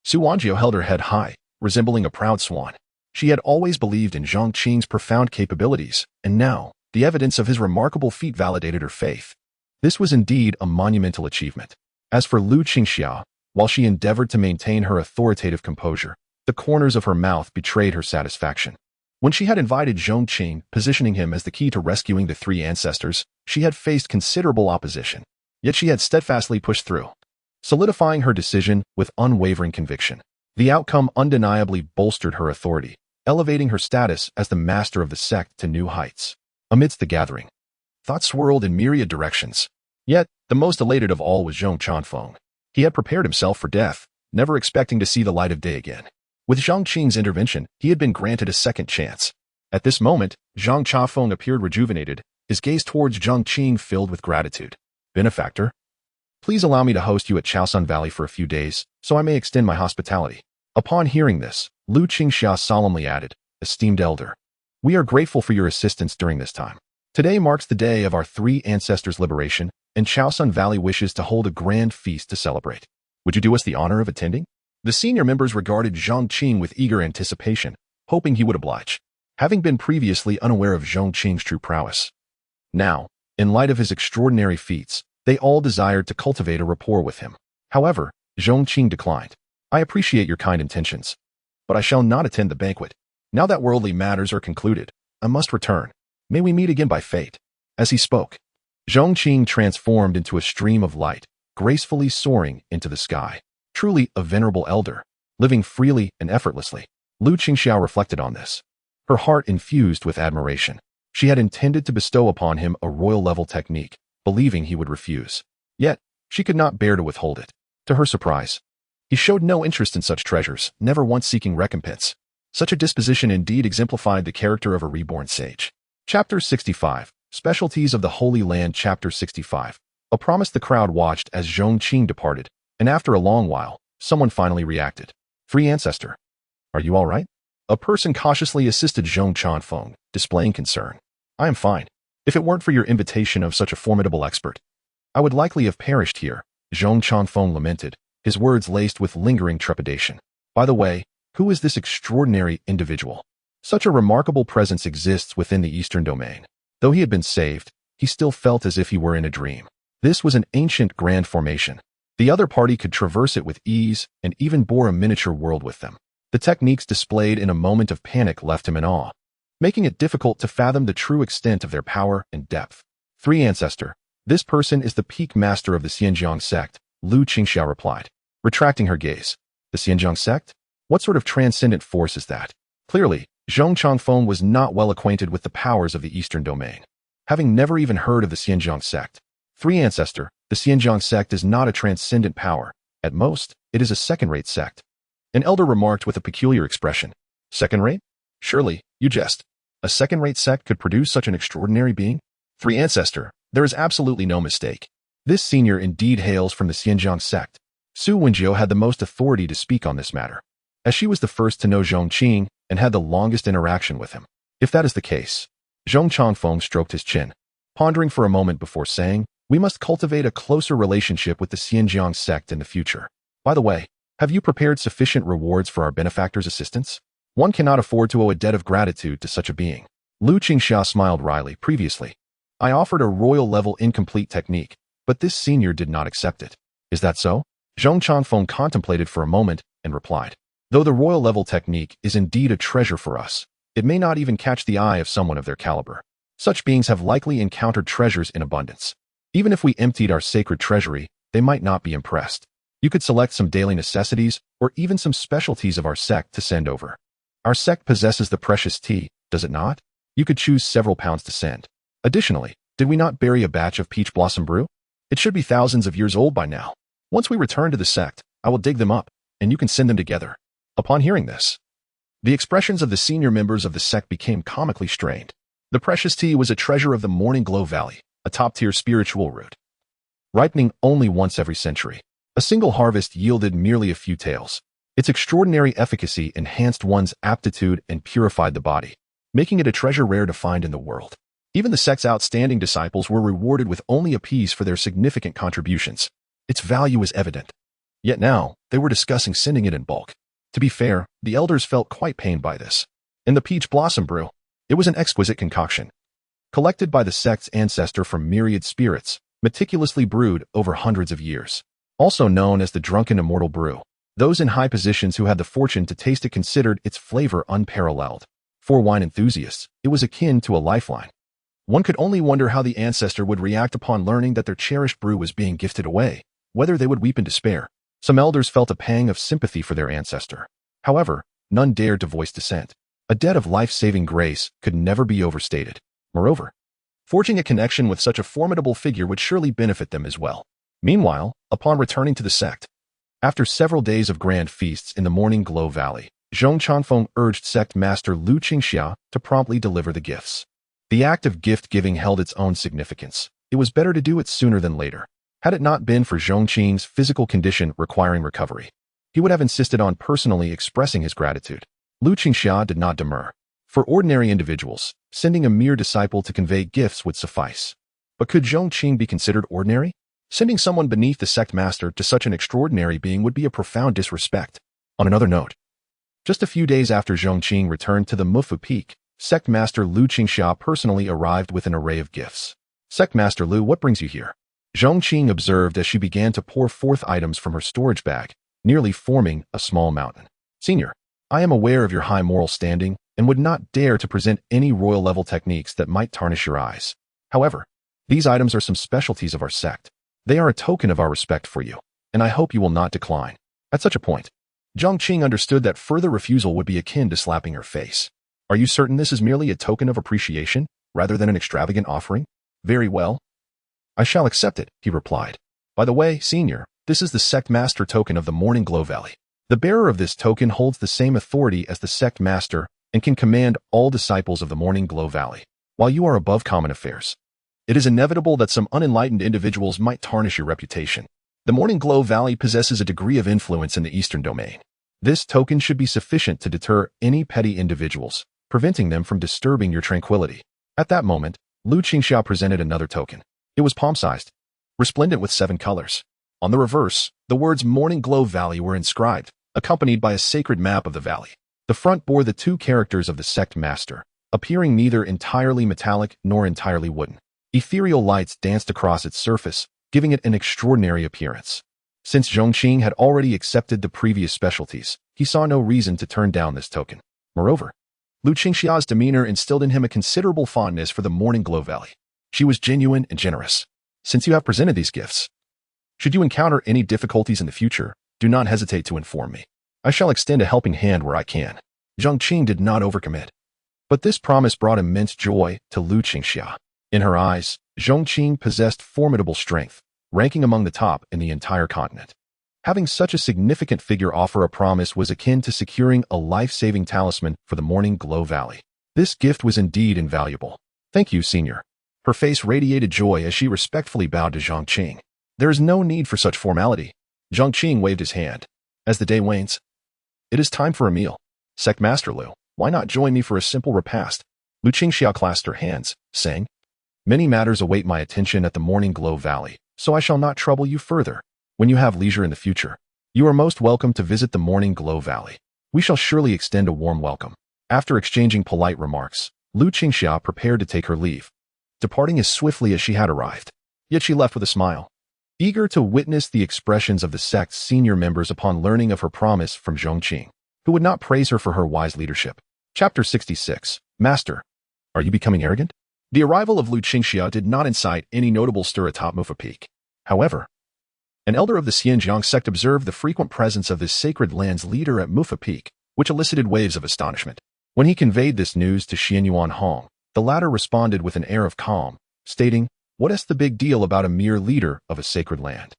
S2: Su Wanjiao held her head high, resembling a proud swan. She had always believed in Zhong Qing's profound capabilities, and now, the evidence of his remarkable feat validated her faith. This was indeed a monumental achievement. As for Lu Qingxiao, while she endeavored to maintain her authoritative composure, the corners of her mouth betrayed her satisfaction. When she had invited Zhong Qing, positioning him as the key to rescuing the three ancestors, she had faced considerable opposition. Yet she had steadfastly pushed through, solidifying her decision with unwavering conviction. The outcome undeniably bolstered her authority, elevating her status as the master of the sect to new heights. Amidst the gathering, thoughts swirled in myriad directions. Yet, the most elated of all was Zhong Chanfeng. He had prepared himself for death, never expecting to see the light of day again. With Zhong Qing's intervention, he had been granted a second chance. At this moment, Zhong Chanfeng appeared rejuvenated, his gaze towards Zhong Qing filled with gratitude. Benefactor, please allow me to host you at Chaosun Valley for a few days, so I may extend my hospitality. Upon hearing this, Lu Qingxia solemnly added, Esteemed elder, we are grateful for your assistance during this time. Today marks the day of our three ancestors' liberation, and Chaosun Valley wishes to hold a grand feast to celebrate. Would you do us the honor of attending? The senior members regarded Zhong Qing with eager anticipation, hoping he would oblige, having been previously unaware of Zhong Qing's true prowess. Now, in light of his extraordinary feats, they all desired to cultivate a rapport with him. However, Zhong Qing declined. I appreciate your kind intentions, but I shall not attend the banquet. Now that worldly matters are concluded, I must return. May we meet again by fate. As he spoke, Zhong Qing transformed into a stream of light, gracefully soaring into the sky. Truly a venerable elder, living freely and effortlessly. Lu Qingxiao reflected on this, her heart infused with admiration. She had intended to bestow upon him a royal-level technique, believing he would refuse. Yet, she could not bear to withhold it. To her surprise, he showed no interest in such treasures, never once seeking recompense. Such a disposition indeed exemplified the character of a reborn sage. Chapter 65, Specialties of the Holy Land. Chapter 65. A promise. The crowd watched as Zhong Qing departed, and after a long while, someone finally reacted. Free ancestor, are you all right? A person cautiously assisted Zhong Chanfeng, displaying concern. I am fine. If it weren't for your invitation of such a formidable expert, I would likely have perished here, Zhong Chanfeng lamented, his words laced with lingering trepidation. By the way, who is this extraordinary individual? Such a remarkable presence exists within the Eastern Domain. Though he had been saved, he still felt as if he were in a dream. This was an ancient grand formation. The other party could traverse it with ease and even bore a miniature world with them. The techniques displayed in a moment of panic left him in awe, making it difficult to fathom the true extent of their power and depth. Three ancestor, this person is the peak master of the Pingjiang Sect, Lu Qingxiao replied, retracting her gaze. The Pingjiang Sect? What sort of transcendent force is that? Clearly, Zhong Chanfeng was not well acquainted with the powers of the Eastern Domain, having never even heard of the Pingjiang Sect. Three ancestor, the Pingjiang Sect is not a transcendent power. At most, it is a second-rate sect. An elder remarked with a peculiar expression. Second-rate? Surely, you jest. A second-rate sect could produce such an extraordinary being? Three ancestor, there is absolutely no mistake. This senior indeed hails from the Pingjiang Sect. Su Wanjiao had the most authority to speak on this matter, as she was the first to know Zhong Qing and had the longest interaction with him. If that is the case, Zhong Chanfeng stroked his chin, pondering for a moment before saying, we must cultivate a closer relationship with the Pingjiang Sect in the future. By the way, have you prepared sufficient rewards for our benefactor's assistance? One cannot afford to owe a debt of gratitude to such a being. Lu Qingxia smiled wryly. Previously, I offered a royal-level incomplete technique, but this senior did not accept it. Is that so? Zhong Chanfeng contemplated for a moment and replied, though the royal-level technique is indeed a treasure for us, it may not even catch the eye of someone of their caliber. Such beings have likely encountered treasures in abundance. Even if we emptied our sacred treasury, they might not be impressed. You could select some daily necessities or even some specialties of our sect to send over. Our sect possesses the precious tea, does it not? You could choose several pounds to send. Additionally, did we not bury a batch of peach blossom brew? It should be thousands of years old by now. Once we return to the sect, I will dig them up, and you can send them together. Upon hearing this, the expressions of the senior members of the sect became comically strained. The precious tea was a treasure of the Morning Glow Valley, a top-tier spiritual root, ripening only once every century. A single harvest yielded merely a few taels. Its extraordinary efficacy enhanced one's aptitude and purified the body, making it a treasure rare to find in the world. Even the sect's outstanding disciples were rewarded with only a piece for their significant contributions. Its value was evident. Yet now, they were discussing sending it in bulk. To be fair, the elders felt quite pained by this. In the peach blossom brew, it was an exquisite concoction, collected by the sect's ancestor from myriad spirits, meticulously brewed over hundreds of years. Also known as the drunken immortal brew, those in high positions who had the fortune to taste it considered its flavor unparalleled. For wine enthusiasts, it was akin to a lifeline. One could only wonder how the ancestor would react upon learning that their cherished brew was being gifted away, whether they would weep in despair. Some elders felt a pang of sympathy for their ancestor. However, none dared to voice dissent. A debt of life-saving grace could never be overstated. Moreover, forging a connection with such a formidable figure would surely benefit them as well. Meanwhile, upon returning to the sect, after several days of grand feasts in the Morning Glow Valley, Zhong Qing urged sect master Lu Qingxia to promptly deliver the gifts. The act of gift-giving held its own significance. It was better to do it sooner than later. Had it not been for Zhong Qing's physical condition requiring recovery, he would have insisted on personally expressing his gratitude. Lu Qingxia did not demur. For ordinary individuals, sending a mere disciple to convey gifts would suffice. But could Zhong Qing be considered ordinary? Sending someone beneath the sect master to such an extraordinary being would be a profound disrespect. On another note, just a few days after Zhong Qing returned to the Mufu Peak, sect master Lu Qingxia personally arrived with an array of gifts. Sect master Lu, what brings you here? Zhong Qing observed as she began to pour forth items from her storage bag, nearly forming a small mountain. Senior, I am aware of your high moral standing and would not dare to present any royal-level techniques that might tarnish your eyes. However, these items are some specialties of our sect. They are a token of our respect for you, and I hope you will not decline. At such a point, Zhong Qing understood that further refusal would be akin to slapping her face. Are you certain this is merely a token of appreciation, rather than an extravagant offering? Very well. I shall accept it, he replied. By the way, senior, this is the sect master token of the Morning Glow Valley. The bearer of this token holds the same authority as the sect master and can command all disciples of the Morning Glow Valley. While you are above common affairs, it is inevitable that some unenlightened individuals might tarnish your reputation. The Morning Glow Valley possesses a degree of influence in the Eastern domain. This token should be sufficient to deter any petty individuals, preventing them from disturbing your tranquility. At that moment, Lu Qingxia presented another token. It was palm-sized, resplendent with 7 colors. On the reverse, the words Morning Glow Valley were inscribed, accompanied by a sacred map of the valley. The front bore the 2 characters of the sect master, appearing neither entirely metallic nor entirely wooden. Ethereal lights danced across its surface, giving it an extraordinary appearance. Since Zhong Qing had already accepted the previous specialties, he saw no reason to turn down this token. Moreover, Lu Qingxia's demeanor instilled in him a considerable fondness for the Morning Glow Valley. She was genuine and generous. Since you have presented these gifts, should you encounter any difficulties in the future, do not hesitate to inform me. I shall extend a helping hand where I can. Zhong Qing did not overcommit. But this promise brought immense joy to Lu Qingxia. In her eyes, Zhong Qing possessed formidable strength, ranking among the top in the entire continent. Having such a significant figure offer a promise was akin to securing a life-saving talisman for the Morning Glow Valley. This gift was indeed invaluable. Thank you, senior. Her face radiated joy as she respectfully bowed to Zhong Qing. There is no need for such formality. Zhong Qing waved his hand. As the day wanes, it is time for a meal. Sect Master Lu, why not join me for a simple repast? Lu Qingxia clasped her hands, saying, Many matters await my attention at the Morning Glow Valley, so I shall not trouble you further. When you have leisure in the future, you are most welcome to visit the Morning Glow Valley. We shall surely extend a warm welcome. After exchanging polite remarks, Lu Qingxia prepared to take her leave, departing as swiftly as she had arrived. Yet she left with a smile, eager to witness the expressions of the sect's senior members upon learning of her promise from Zhong Qing, who would not praise her for her wise leadership. Chapter 66. Master, are you becoming arrogant? The arrival of Lu Qingxia did not incite any notable stir atop Mufa Peak. However, an elder of the Pingjiang Sect observed the frequent presence of this sacred land's leader at Mufa Peak, which elicited waves of astonishment. When he conveyed this news to Xianyuan Hong, the latter responded with an air of calm, stating, What is the big deal about a mere leader of a sacred land?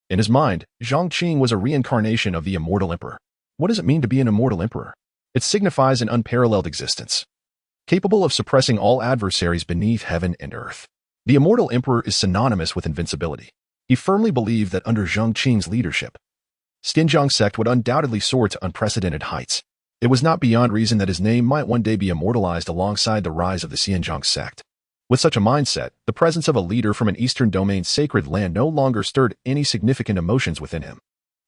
S2: In his mind, Zhong Qing was a reincarnation of the immortal emperor. What does it mean to be an immortal emperor? It signifies an unparalleled existence, capable of suppressing all adversaries beneath heaven and earth. The immortal emperor is synonymous with invincibility. He firmly believed that under Zhong Qing's leadership, Pingjiang Sect would undoubtedly soar to unprecedented heights. It was not beyond reason that his name might one day be immortalized alongside the rise of the Pingjiang Sect. With such a mindset, the presence of a leader from an Eastern Domain sacred land no longer stirred any significant emotions within him.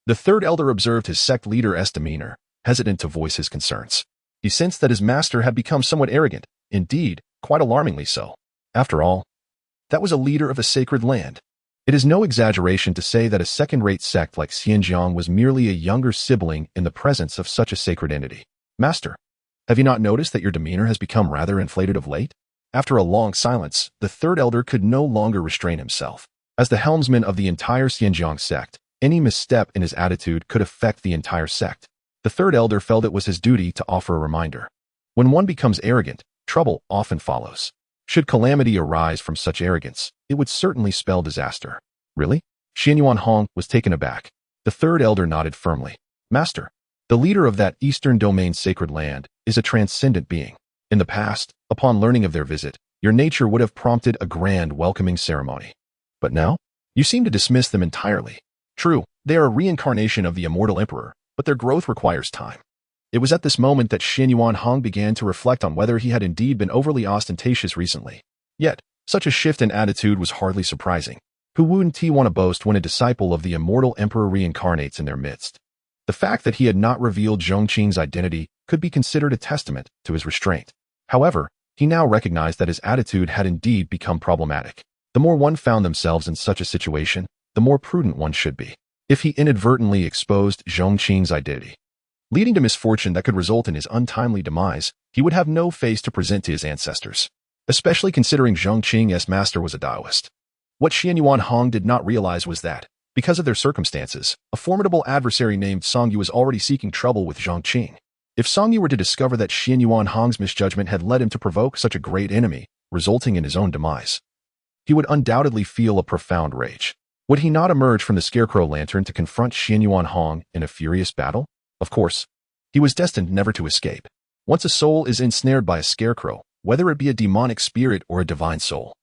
S2: The third elder observed his sect leader's demeanor, hesitant to voice his concerns. He sensed that his master had become somewhat arrogant, indeed, quite alarmingly so. After all, that was a leader of a sacred land. It is no exaggeration to say that a second-rate sect like Pingjiang was merely a younger sibling in the presence of such a sacred entity. Master, have you not noticed that your demeanor has become rather inflated of late? After a long silence, the third elder could no longer restrain himself. As the helmsman of the entire Pingjiang sect, any misstep in his attitude could affect the entire sect. The third elder felt it was his duty to offer a reminder. When one becomes arrogant, trouble often follows. Should calamity arise from such arrogance, it would certainly spell disaster. Really? Xianyuan Hong was taken aback. The third elder nodded firmly. Master, the leader of that Eastern Domain sacred land is a transcendent being. In the past, upon learning of their visit, your nature would have prompted a grand welcoming ceremony. But now, you seem to dismiss them entirely. True, they are a reincarnation of the immortal emperor, but their growth requires time. It was at this moment that Xianyuan Hong began to reflect on whether he had indeed been overly ostentatious recently. Yet, such a shift in attitude was hardly surprising. Who wouldn't he want to boast when a disciple of the immortal emperor reincarnates in their midst? The fact that he had not revealed Zhong Qing's identity could be considered a testament to his restraint. However, he now recognized that his attitude had indeed become problematic. The more one found themselves in such a situation, the more prudent one should be. If he inadvertently exposed Zhong Qing's identity, leading to misfortune that could result in his untimely demise, he would have no face to present to his ancestors, especially considering Zhong Qing's master was a Taoist. What Xianyuan Hong did not realize was that, because of their circumstances, a formidable adversary named Song Yu was already seeking trouble with Zhong Qing. If Song Yu were to discover that Xianyuan Hong's misjudgment had led him to provoke such a great enemy, resulting in his own demise, he would undoubtedly feel a profound rage. Would he not emerge from the Scarecrow Lantern to confront Xianyuan Hong in a furious battle? Of course, he was destined never to escape. Once a soul is ensnared by a scarecrow, whether it be a demonic spirit or a divine soul,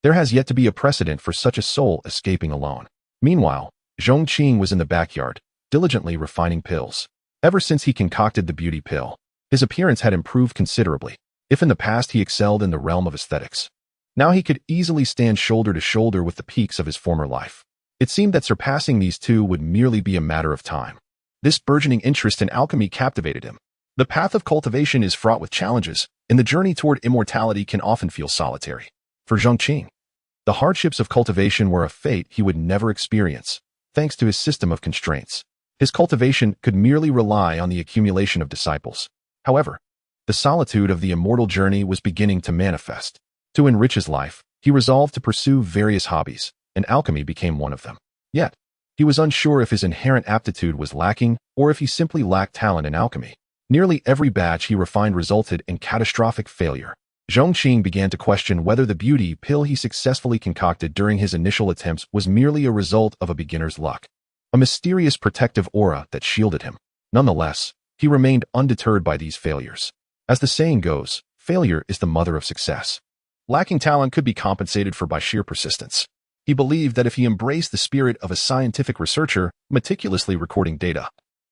S2: there has yet to be a precedent for such a soul escaping alone. Meanwhile, Zhong Qing was in the backyard, diligently refining pills. Ever since he concocted the beauty pill, his appearance had improved considerably. If in the past he excelled in the realm of aesthetics, now he could easily stand shoulder to shoulder with the peaks of his former life. It seemed that surpassing these two would merely be a matter of time. This burgeoning interest in alchemy captivated him. The path of cultivation is fraught with challenges, and the journey toward immortality can often feel solitary. For Zhong Qing, the hardships of cultivation were a fate he would never experience, thanks to his system of constraints. His cultivation could merely rely on the accumulation of disciples. However, the solitude of the immortal journey was beginning to manifest. To enrich his life, he resolved to pursue various hobbies, and alchemy became one of them. Yet, he was unsure if his inherent aptitude was lacking or if he simply lacked talent in alchemy. Nearly every batch he refined resulted in catastrophic failure. Zhong Qing began to question whether the beauty pill he successfully concocted during his initial attempts was merely a result of a beginner's luck, a mysterious protective aura that shielded him. Nonetheless, he remained undeterred by these failures. As the saying goes, failure is the mother of success. Lacking talent could be compensated for by sheer persistence. He believed that if he embraced the spirit of a scientific researcher, meticulously recording data,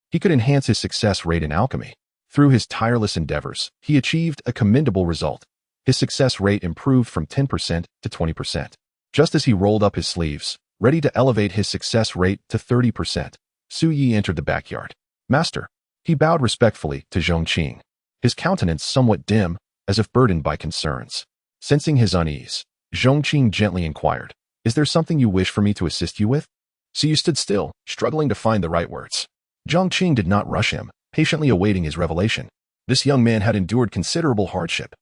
S2: he could enhance his success rate in alchemy. Through his tireless endeavors, he achieved a commendable result. His success rate improved from 10% to 20%. Just as he rolled up his sleeves, ready to elevate his success rate to 30%, Su Yi entered the backyard. Master, he bowed respectfully to Zhong Qing, his countenance somewhat dim, as if burdened by concerns. Sensing his unease, Zhong Qing gently inquired, "Is there something you wish for me to assist you with?" Su Yi stood still, struggling to find the right words. Zhong Qing did not rush him, patiently awaiting his revelation. This young man had endured considerable hardship.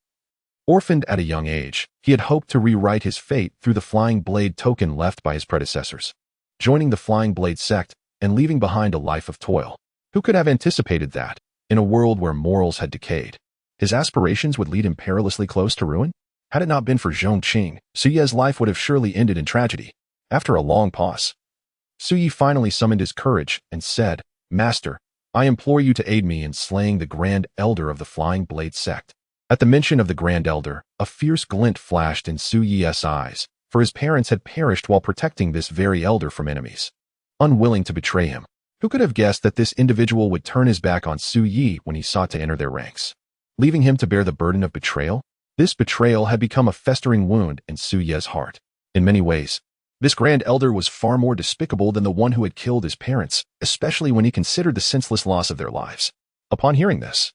S2: Orphaned at a young age, he had hoped to rewrite his fate through the Flying Blade token left by his predecessors, joining the Flying Blade sect and leaving behind a life of toil. Who could have anticipated that, in a world where morals had decayed, his aspirations would lead him perilously close to ruin? Had it not been for Zhong Qing, Su Yi's life would have surely ended in tragedy. After a long pause, Su Yi finally summoned his courage and said, "Master, I implore you to aid me in slaying the Grand Elder of the Flying Blade sect." At the mention of the Grand Elder, a fierce glint flashed in Su Yi's eyes, for his parents had perished while protecting this very elder from enemies. Unwilling to betray him, Who could have guessed that this individual would turn his back on Su Yi when he sought to enter their ranks, leaving him to bear the burden of betrayal? This betrayal had become a festering wound in Su Ye's heart. In many ways, this grand elder was far more despicable than the one who had killed his parents, especially when he considered the senseless loss of their lives. Upon hearing this,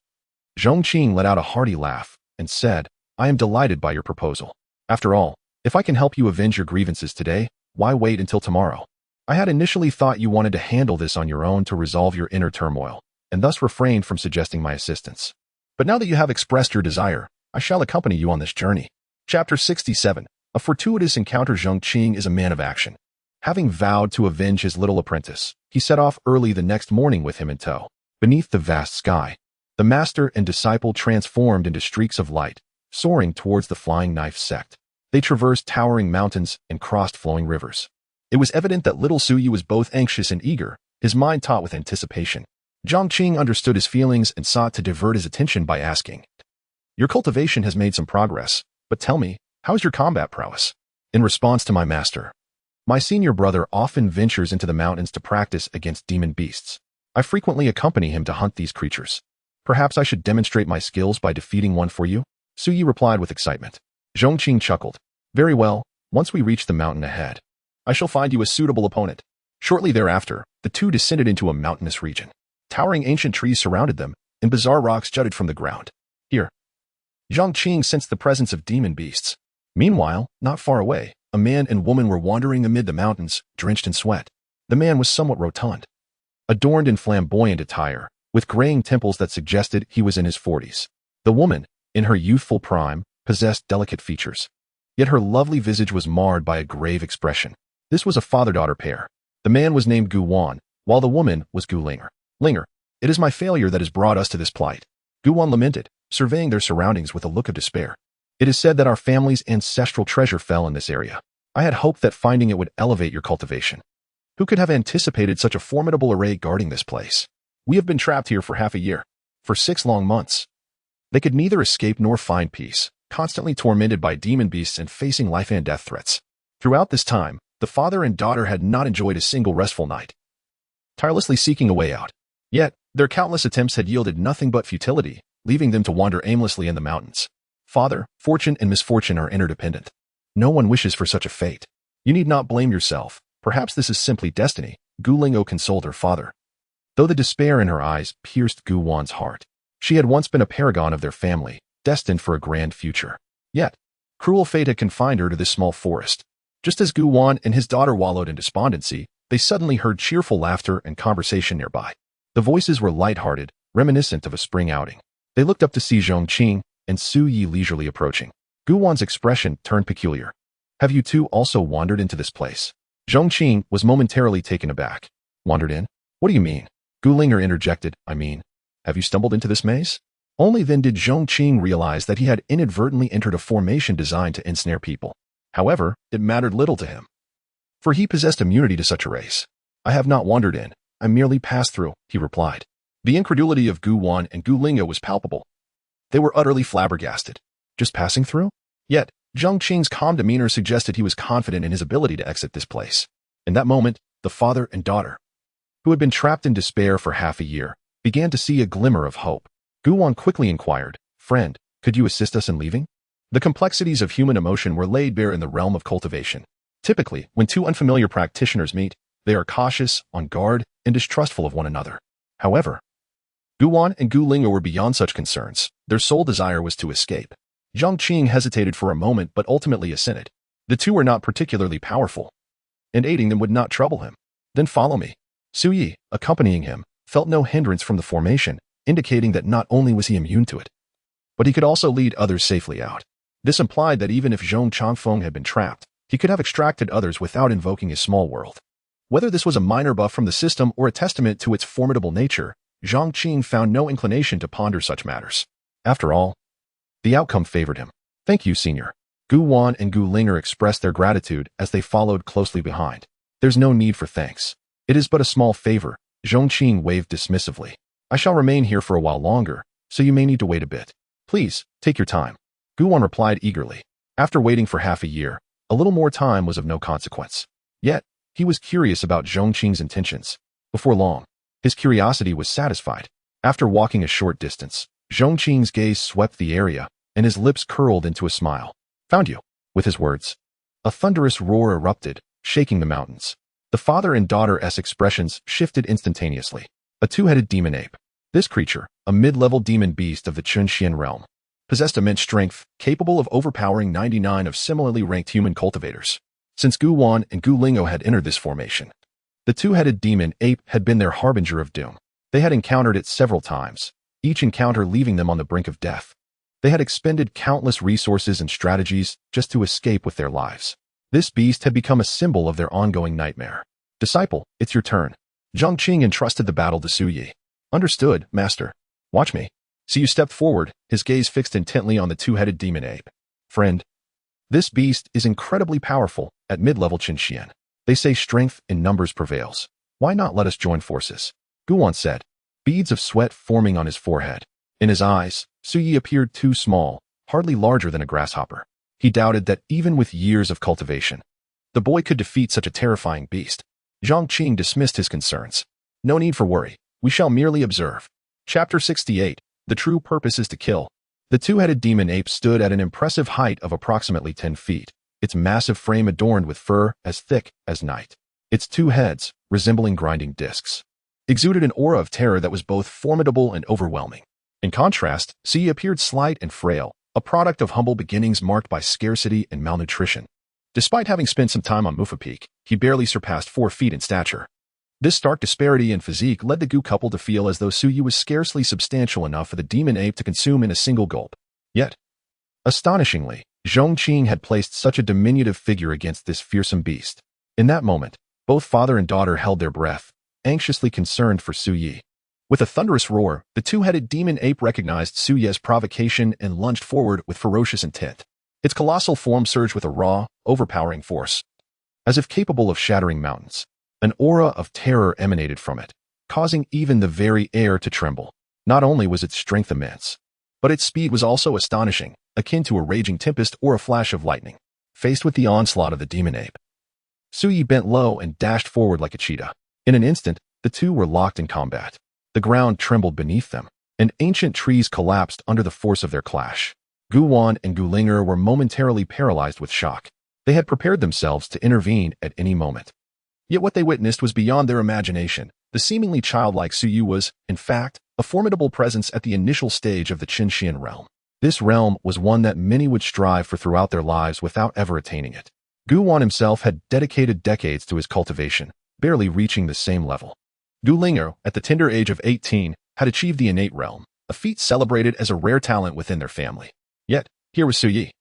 S2: Zhong Qing let out a hearty laugh and said, "I am delighted by your proposal. After all, if I can help you avenge your grievances today, why wait until tomorrow? I had initially thought you wanted to handle this on your own to resolve your inner turmoil, and thus refrained from suggesting my assistance. But now that you have expressed your desire, I shall accompany you on this journey." Chapter 67. A fortuitous encounter. Zhong Qing is a man of action. Having vowed to avenge his little apprentice, he set off early the next morning with him in tow. Beneath the vast sky, the master and disciple transformed into streaks of light, soaring towards the Flying Knife Sect. They traversed towering mountains and crossed flowing rivers. It was evident that little Su Yi was both anxious and eager, his mind taut with anticipation. Zhong Qing understood his feelings and sought to divert his attention by asking, "Your cultivation has made some progress, but tell me, how is your combat prowess?" In response to my master, "My senior brother often ventures into the mountains to practice against demon beasts. I frequently accompany him to hunt these creatures. Perhaps I should demonstrate my skills by defeating one for you?" Su Yi replied with excitement. Zhong Qing chuckled. "Very well, once we reach the mountain ahead, I shall find you a suitable opponent." Shortly thereafter, the two descended into a mountainous region. Towering ancient trees surrounded them, and bizarre rocks jutted from the ground. Here, Zhong Qing sensed the presence of demon beasts. Meanwhile, not far away, a man and woman were wandering amid the mountains, drenched in sweat. The man was somewhat rotund, adorned in flamboyant attire, with graying temples that suggested he was in his 40s. The woman, in her youthful prime, possessed delicate features. Yet her lovely visage was marred by a grave expression. This was a father-daughter pair. The man was named Gu Wan, while the woman was Gu Linger. "Linger, it is my failure that has brought us to this plight," Gu Wan lamented, surveying their surroundings with a look of despair. "It is said that our family's ancestral treasure fell in this area. I had hoped that finding it would elevate your cultivation. Who could have anticipated such a formidable array guarding this place? We have been trapped here for half a year, for 6 long months." They could neither escape nor find peace, constantly tormented by demon beasts and facing life and death threats. Throughout this time, the father and daughter had not enjoyed a single restful night, tirelessly seeking a way out. Yet, their countless attempts had yielded nothing but futility, leaving them to wander aimlessly in the mountains. Father, fortune and misfortune are interdependent. No one wishes for such a fate. You need not blame yourself. Perhaps this is simply destiny, Gu Lingo consoled her father. Though the despair in her eyes pierced Gu Wan's heart. She had once been a paragon of their family, destined for a grand future. Yet, cruel fate had confined her to this small forest. Just as Gu Wan and his daughter wallowed in despondency, they suddenly heard cheerful laughter and conversation nearby. The voices were light-hearted, reminiscent of a spring outing. They looked up to see Zhong Qing and Su Yi leisurely approaching. Gu Wan's expression turned peculiar. "Have you two also wandered into this place?" Zhong Qing was momentarily taken aback. "Wandered in? What do you mean?" Gu Linger interjected. "I mean, have you stumbled into this maze?" Only then did Zhong Qing realize that he had inadvertently entered a formation designed to ensnare people. However, it mattered little to him, for he possessed immunity to such a race. "I have not wandered in. I merely passed through," he replied. The incredulity of Gu Wan and Gu Lingo was palpable. They were utterly flabbergasted. Just passing through? Yet, Zhong Qing's calm demeanor suggested he was confident in his ability to exit this place. In that moment, the father and daughter, who had been trapped in despair for half a year, began to see a glimmer of hope. Gu Wan quickly inquired, "Friend, could you assist us in leaving?" The complexities of human emotion were laid bare in the realm of cultivation. Typically, when two unfamiliar practitioners meet, they are cautious, on guard, and distrustful of one another. However, Gu Wan and Gu Lingo were beyond such concerns. Their sole desire was to escape. Zhong Qing hesitated for a moment but ultimately assented. The two were not particularly powerful, and aiding them would not trouble him. "Then follow me." Su Yi, accompanying him, felt no hindrance from the formation, indicating that not only was he immune to it, but he could also lead others safely out. This implied that even if Zhong Changfeng had been trapped, he could have extracted others without invoking his small world. Whether this was a minor buff from the system or a testament to its formidable nature, Zhong Qing found no inclination to ponder such matters. After all, the outcome favored him. "Thank you, Senior." Gu Wan and Gu Linger expressed their gratitude as they followed closely behind. "There's no need for thanks. It is but a small favor," Zhong Qing waved dismissively. "I shall remain here for a while longer, so you may need to wait a bit. Please, take your time." Gu Wan replied eagerly. After waiting for half a year, a little more time was of no consequence. Yet, he was curious about Zhong Qing's intentions. Before long, His curiosity was satisfied. After walking a short distance, Zhong Qing's gaze swept the area, and his lips curled into a smile. Found you. With his words, a thunderous roar erupted, shaking the mountains. The father and daughter-esque expressions shifted instantaneously. A two-headed demon ape. This creature, a mid-level demon beast of the Chunxian realm, possessed immense strength, capable of overpowering 99 of similarly ranked human cultivators. Since Gu Wan and Gu Lingo had entered this formation, the two-headed demon ape had been their harbinger of doom. They had encountered it several times, each encounter leaving them on the brink of death. They had expended countless resources and strategies just to escape with their lives. This beast had become a symbol of their ongoing nightmare. Disciple, it's your turn. Zhong Qing entrusted the battle to Su Yi. Understood, master. Watch me. Su Yi stepped forward, his gaze fixed intently on the two-headed demon ape. Friend, this beast is incredibly powerful at mid-level Qinxian. They say strength in numbers prevails. Why not let us join forces? Guwan said, beads of sweat forming on his forehead. In his eyes, Su Yi appeared too small, hardly larger than a grasshopper. He doubted that even with years of cultivation, the boy could defeat such a terrifying beast. Zhong Qing dismissed his concerns. No need for worry. We shall merely observe. Chapter 68. The true purpose is to kill. The two-headed demon ape stood at an impressive height of approximately 10 feet, its massive frame adorned with fur as thick as night. Its two heads, resembling grinding discs, exuded an aura of terror that was both formidable and overwhelming. In contrast, Su Yi appeared slight and frail, a product of humble beginnings marked by scarcity and malnutrition. Despite having spent some time on Mufa Peak, he barely surpassed 4 feet in stature. This stark disparity in physique led the Gu couple to feel as though Su Yi was scarcely substantial enough for the demon ape to consume in a single gulp. Yet, astonishingly, Zhong Qing had placed such a diminutive figure against this fearsome beast. In that moment, both father and daughter held their breath, anxiously concerned for Su Yi. With a thunderous roar, the two-headed demon ape recognized Su Yi's provocation and lunged forward with ferocious intent. Its colossal form surged with a raw, overpowering force, as if capable of shattering mountains. An aura of terror emanated from it, causing even the very air to tremble. Not only was its strength immense, but its speed was also astonishing, akin to a raging tempest or a flash of lightning. Faced with the onslaught of the demon ape, Su Yi bent low and dashed forward like a cheetah. In an instant, the two were locked in combat. The ground trembled beneath them, and ancient trees collapsed under the force of their clash. Gu Wan and Gu Linger were momentarily paralyzed with shock. They had prepared themselves to intervene at any moment. Yet what they witnessed was beyond their imagination. The seemingly childlike Su Yi was, in fact, a formidable presence at the initial stage of the Qinxian realm. This realm was one that many would strive for throughout their lives without ever attaining it. Gu Wan himself had dedicated decades to his cultivation, barely reaching the same level. Gu Linger, at the tender age of 18, had achieved the innate realm, a feat celebrated as a rare talent within their family. Yet, here was Su Yi,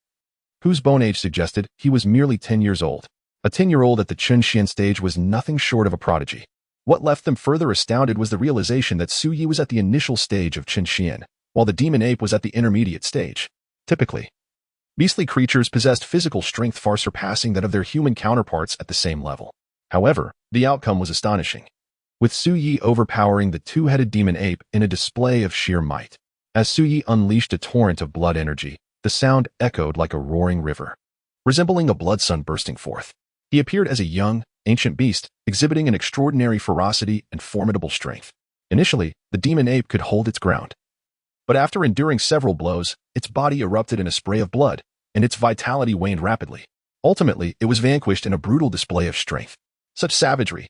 S2: whose bone age suggested he was merely 10 years old. A 10-year-old at the Chunxian stage was nothing short of a prodigy. What left them further astounded was the realization that Su Yi was at the initial stage of Qinxian, while the demon ape was at the intermediate stage. Typically, beastly creatures possessed physical strength far surpassing that of their human counterparts at the same level. However, the outcome was astonishing, with Su Yi overpowering the two-headed demon ape in a display of sheer might. As Su Yi unleashed a torrent of blood energy, the sound echoed like a roaring river, resembling a blood sun bursting forth. He appeared as a young, ancient beast, exhibiting an extraordinary ferocity and formidable strength. Initially, the demon ape could hold its ground. But after enduring several blows, its body erupted in a spray of blood, and its vitality waned rapidly. Ultimately, it was vanquished in a brutal display of strength. Such savagery,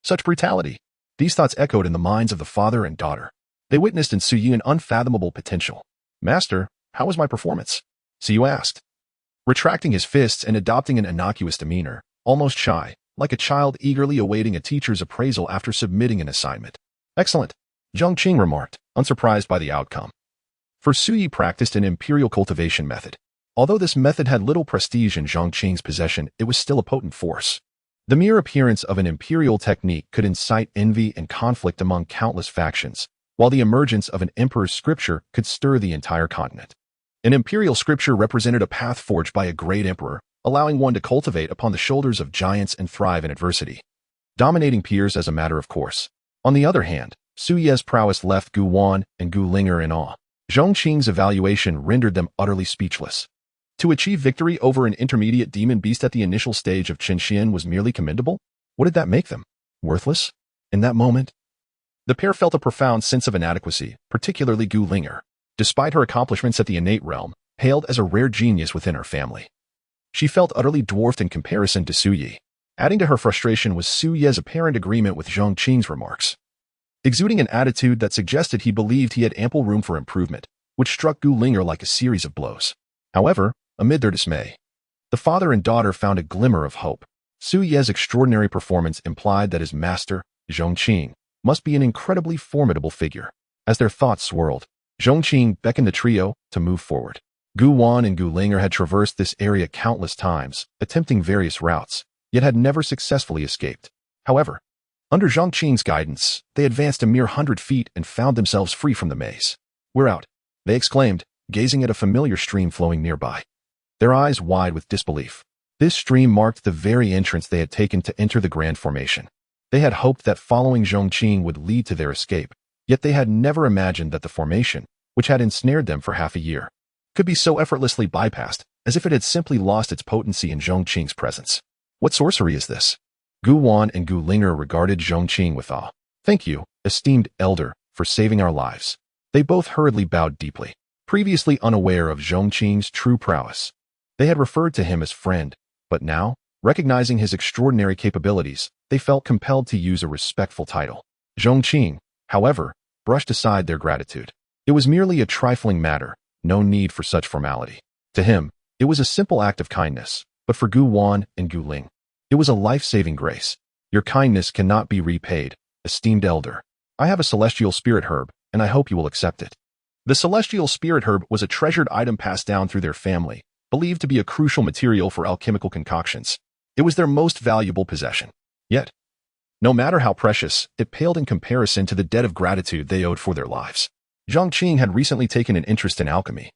S2: such brutality. These thoughts echoed in the minds of the father and daughter. They witnessed in Su Yi an unfathomable potential. Master, how was my performance? Su Yi asked, retracting his fists and adopting an innocuous demeanor, almost shy, like a child eagerly awaiting a teacher's appraisal after submitting an assignment. Excellent, Zhong Qing remarked, unsurprised by the outcome. For Su Yi practiced an imperial cultivation method. Although this method had little prestige in Zhong Qing's possession, it was still a potent force. The mere appearance of an imperial technique could incite envy and conflict among countless factions, while the emergence of an emperor's scripture could stir the entire continent. An imperial scripture represented a path forged by a great emperor, allowing one to cultivate upon the shoulders of giants and thrive in adversity, dominating peers as a matter of course. On the other hand, Su Yi's prowess left Gu Wan and Gu Linger in awe. Zhong Qing's evaluation rendered them utterly speechless. To achieve victory over an intermediate demon beast at the initial stage of Qinxian was merely commendable? What did that make them? Worthless? In that moment, The pair felt a profound sense of inadequacy, particularly Gu Linger. Despite her accomplishments at the innate realm, hailed as a rare genius within her family, she felt utterly dwarfed in comparison to Su Yi. Adding to her frustration was Su Ye's apparent agreement with Zhong Qing's remarks, exuding an attitude that suggested he believed he had ample room for improvement, which struck Gu Linger like a series of blows. However, amid their dismay, the father and daughter found a glimmer of hope. Su Ye's extraordinary performance implied that his master, Zhong Qing, must be an incredibly formidable figure. As their thoughts swirled, Zhong Qing beckoned the trio to move forward. Gu Wan and Gu Linger had traversed this area countless times, attempting various routes, yet had never successfully escaped. However, under Zhong Qing's guidance, they advanced a mere 100 feet and found themselves free from the maze. "We're out," they exclaimed, gazing at a familiar stream flowing nearby, their eyes wide with disbelief. This stream marked the very entrance they had taken to enter the Grand Formation. They had hoped that following Zhong Qing would lead to their escape, yet they had never imagined that the formation, which had ensnared them for half a year, could be so effortlessly bypassed, as if it had simply lost its potency in Zhong Qing's presence. "What sorcery is this?" Gu Wan and Gu Linger regarded Zhong Qing with awe. "Thank you, esteemed elder, for saving our lives." They both hurriedly bowed deeply. Previously unaware of Zhong Qing's true prowess, they had referred to him as friend, but now, recognizing his extraordinary capabilities, they felt compelled to use a respectful title. Zhong Qing, however, brushed aside their gratitude. It was merely a trifling matter, no need for such formality. To him, it was a simple act of kindness, but for Gu Wan and Gu Ling, it was a life-saving grace. "Your kindness cannot be repaid, esteemed elder. I have a celestial spirit herb, and I hope you will accept it." The celestial spirit herb was a treasured item passed down through their family, believed to be a crucial material for alchemical concoctions. It was their most valuable possession. Yet, no matter how precious, it paled in comparison to the debt of gratitude they owed for their lives. Zhong Qing had recently taken an interest in alchemy,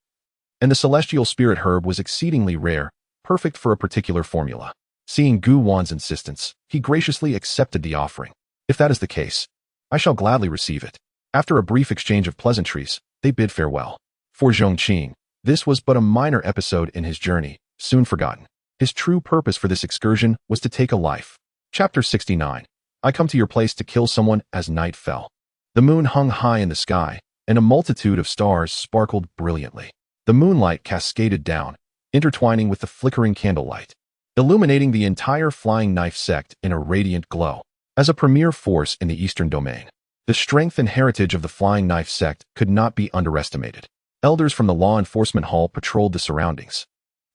S2: and the celestial spirit herb was exceedingly rare, perfect for a particular formula. Seeing Gu Wan's insistence, he graciously accepted the offering. "If that is the case, I shall gladly receive it." After a brief exchange of pleasantries, they bid farewell. For Zhong Qing, this was but a minor episode in his journey, soon forgotten. His true purpose for this excursion was to take a life. Chapter 69. I come to your place to kill someone as night fell. The moon hung high in the sky, and a multitude of stars sparkled brilliantly. The moonlight cascaded down, intertwining with the flickering candlelight, illuminating the entire Flying Knife Sect in a radiant glow. As a premier force in the Eastern Domain, the strength and heritage of the Flying Knife Sect could not be underestimated. Elders from the law enforcement hall patrolled the surroundings,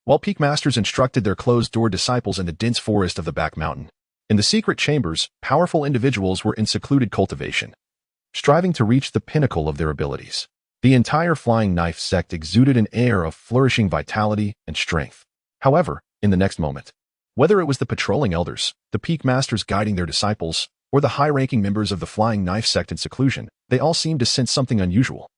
S2: while peak masters instructed their closed-door disciples in the dense forest of the back mountain. In the secret chambers, powerful individuals were in secluded cultivation, striving to reach the pinnacle of their abilities. The entire Flying Knife Sect exuded an air of flourishing vitality and strength. However, in the next moment, whether it was the patrolling elders, the peak masters guiding their disciples, or the high-ranking members of the Flying Knife Sect in seclusion, they all seemed to sense something unusual.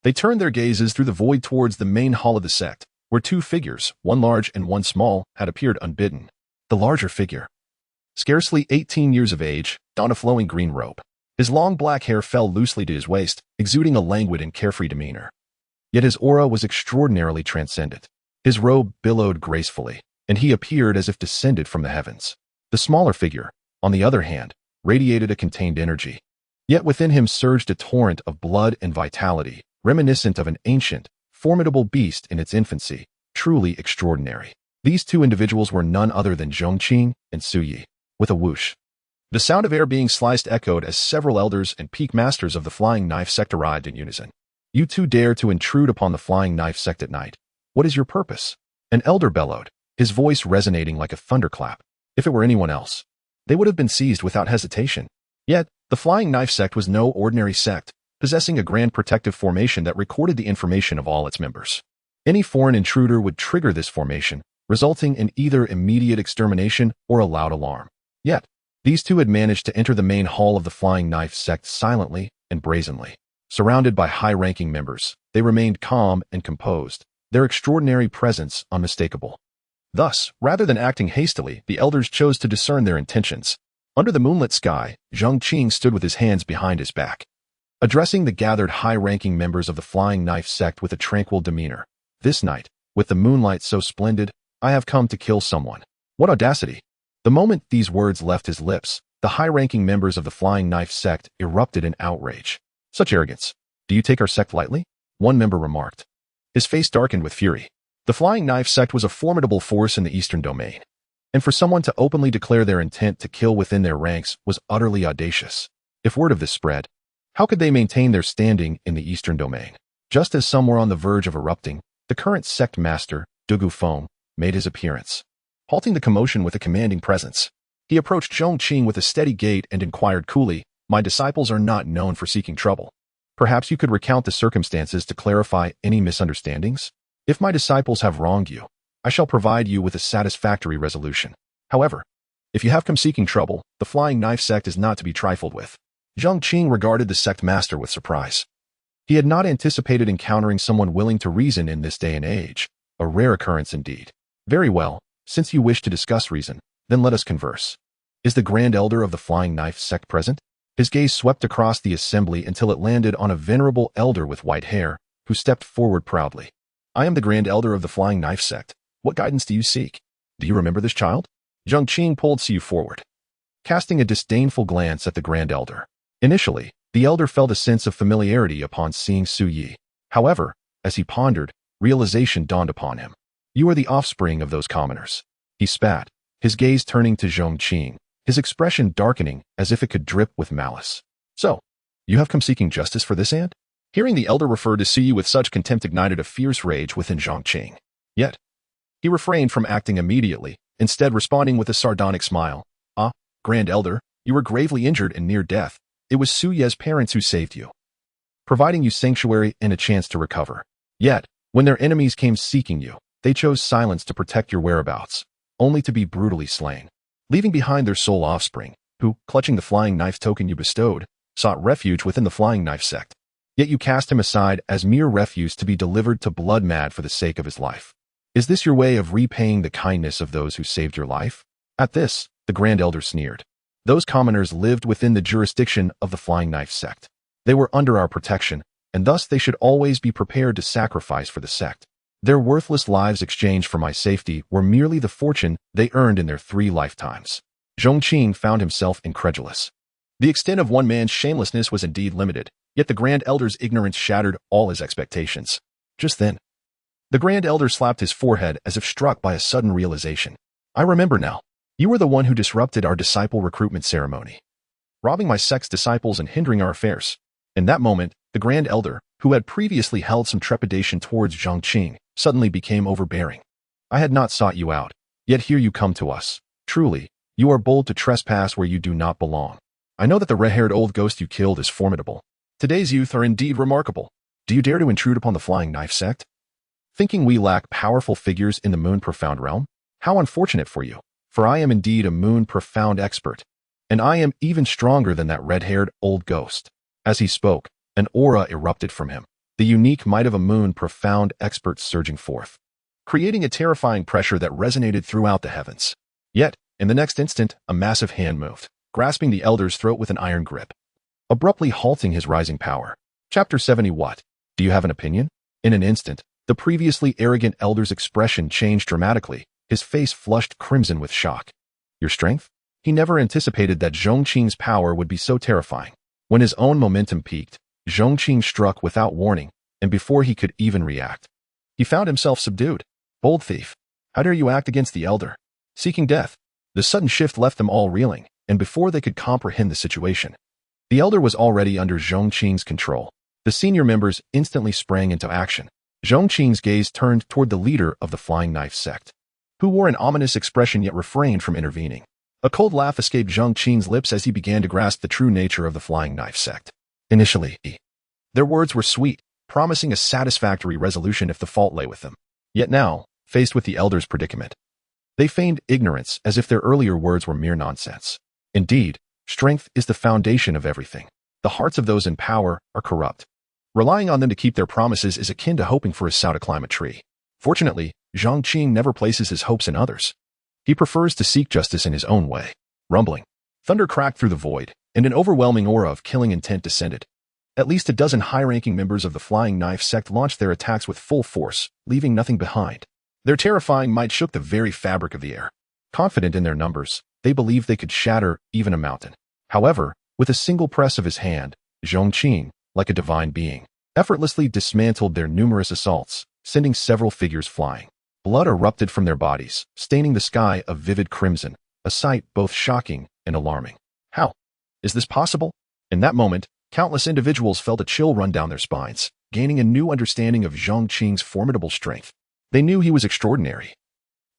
S2: They turned their gazes through the void towards the main hall of the sect, where two figures, one large and one small, had appeared unbidden. The larger figure, scarcely 18 years of age, donned a flowing green robe. His long black hair fell loosely to his waist, exuding a languid and carefree demeanor. Yet his aura was extraordinarily transcendent. His robe billowed gracefully, and he appeared as if descended from the heavens. The smaller figure, on the other hand, radiated a contained energy. Yet within him surged a torrent of blood and vitality, reminiscent of an ancient, formidable beast in its infancy, truly extraordinary. These two individuals were none other than Zhong Qing and Su Yi. With a whoosh, the sound of air being sliced echoed as several elders and peak masters of the Flying Knife Sect arrived in unison. "You two dare to intrude upon the Flying Knife Sect at night. What is your purpose?" An elder bellowed, his voice resonating like a thunderclap. If it were anyone else, they would have been seized without hesitation. Yet, the Flying Knife Sect was no ordinary sect, possessing a grand protective formation that recorded the information of all its members. Any foreign intruder would trigger this formation, resulting in either immediate extermination or a loud alarm. Yet, these two had managed to enter the main hall of the Flying Knife Sect silently and brazenly. Surrounded by high-ranking members, they remained calm and composed, their extraordinary presence unmistakable. Thus, rather than acting hastily, the elders chose to discern their intentions. Under the moonlit sky, Zhong Qing stood with his hands behind his back, addressing the gathered high-ranking members of the Flying Knife Sect with a tranquil demeanor. "This night, with the moonlight so splendid, I have come to kill someone." What audacity! The moment these words left his lips, the high-ranking members of the Flying Knife Sect erupted in outrage. Such arrogance. Do you take our sect lightly? One member remarked. His face darkened with fury. The Flying Knife Sect was a formidable force in the Eastern Domain, and for someone to openly declare their intent to kill within their ranks was utterly audacious. If word of this spread, how could they maintain their standing in the Eastern Domain? Just as some were on the verge of erupting, the current sect master, Dugu Feng, made his appearance. Halting the commotion with a commanding presence, he approached Zhong Qing with a steady gait and inquired coolly, "My disciples are not known for seeking trouble. Perhaps you could recount the circumstances to clarify any misunderstandings? If my disciples have wronged you, I shall provide you with a satisfactory resolution. However, if you have come seeking trouble, the Flying Knife Sect is not to be trifled with." Zhong Qing regarded the sect master with surprise. He had not anticipated encountering someone willing to reason in this day and age, a rare occurrence indeed. "Very well, since you wish to discuss reason, then let us converse. Is the Grand Elder of the Flying Knife Sect present?" His gaze swept across the assembly until it landed on a venerable elder with white hair, who stepped forward proudly. "I am the Grand Elder of the Flying Knife Sect. What guidance do you seek? Do you remember this child?" Zhong Qing pulled Siyu forward, casting a disdainful glance at the Grand Elder. Initially, the elder felt a sense of familiarity upon seeing Su Yi. However, as he pondered, realization dawned upon him. "You are the offspring of those commoners." He spat, his gaze turning to Zhong Qing, his expression darkening as if it could drip with malice. "So, you have come seeking justice for this ant?" Hearing the elder refer to Su Yi with such contempt ignited a fierce rage within Zhong Qing. Yet, he refrained from acting immediately, instead responding with a sardonic smile. "Ah, Grand Elder, you were gravely injured and near death. It was Su Ye's parents who saved you, providing you sanctuary and a chance to recover. Yet, when their enemies came seeking you, they chose silence to protect your whereabouts, only to be brutally slain, leaving behind their sole offspring, who, clutching the flying knife token you bestowed, sought refuge within the Flying Knife Sect. Yet you cast him aside as mere refuse to be delivered to blood mad for the sake of his life. Is this your way of repaying the kindness of those who saved your life?" At this, the Grand Elder sneered. "Those commoners lived within the jurisdiction of the Flying Knife Sect. They were under our protection, and thus they should always be prepared to sacrifice for the sect. Their worthless lives exchanged for my safety were merely the fortune they earned in their 3 lifetimes." Zhong Qing found himself incredulous. The extent of one man's shamelessness was indeed limited, yet the Grand Elder's ignorance shattered all his expectations. Just then, the Grand Elder slapped his forehead as if struck by a sudden realization. "I remember now. You were the one who disrupted our disciple recruitment ceremony, robbing my sect's disciples and hindering our affairs." In that moment, the Grand Elder, who had previously held some trepidation towards Zhong Qing, suddenly became overbearing. "I had not sought you out, yet here you come to us. Truly, you are bold to trespass where you do not belong. I know that the red-haired old ghost you killed is formidable. Today's youth are indeed remarkable. Do you dare to intrude upon the Flying Knife Sect? Thinking we lack powerful figures in the Moon Profound realm? How unfortunate for you, for I am indeed a Moon Profound expert, and I am even stronger than that red-haired old ghost." As he spoke, an aura erupted from him, the unique might of a Moon Profound expert surging forth, creating a terrifying pressure that resonated throughout the heavens. Yet, in the next instant, a massive hand moved, grasping the elder's throat with an iron grip, abruptly halting his rising power. Chapter 70. What? Do you have an opinion? In an instant, the previously arrogant elder's expression changed dramatically, his face flushed crimson with shock. "Your strength?" He never anticipated that Zhong Qing's power would be so terrifying. When his own momentum peaked, Zhong Qing struck without warning, and before he could even react, he found himself subdued. "Bold thief! How dare you act against the elder? Seeking death?" The sudden shift left them all reeling, and before they could comprehend the situation, the elder was already under Zhong Qing's control. The senior members instantly sprang into action. Zhong Qing's gaze turned toward the leader of the Flying Knife Sect, who wore an ominous expression yet refrained from intervening. A cold laugh escaped Zhong Qing's lips as he began to grasp the true nature of the Flying Knife Sect. Initially, their words were sweet, promising a satisfactory resolution if the fault lay with them. Yet now, faced with the elder's predicament, they feigned ignorance as if their earlier words were mere nonsense. Indeed, strength is the foundation of everything. The hearts of those in power are corrupt. Relying on them to keep their promises is akin to hoping for a sow to climb a tree. Fortunately, Zhong Qing never places his hopes in others. He prefers to seek justice in his own way. Rumbling, thunder cracked through the void, and an overwhelming aura of killing intent descended. At least a dozen high-ranking members of the Flying Knife Sect launched their attacks with full force, leaving nothing behind. Their terrifying might shook the very fabric of the air. Confident in their numbers, They believed they could shatter even a mountain. However, with a single press of his hand, Zhong Qing, like a divine being, effortlessly dismantled their numerous assaults, sending several figures flying. Blood erupted from their bodies, staining the sky a vivid crimson, a sight both shocking and alarming. How is this possible? In that moment, countless individuals felt a chill run down their spines, gaining a new understanding of Zhong Qing's formidable strength. They knew he was extraordinary,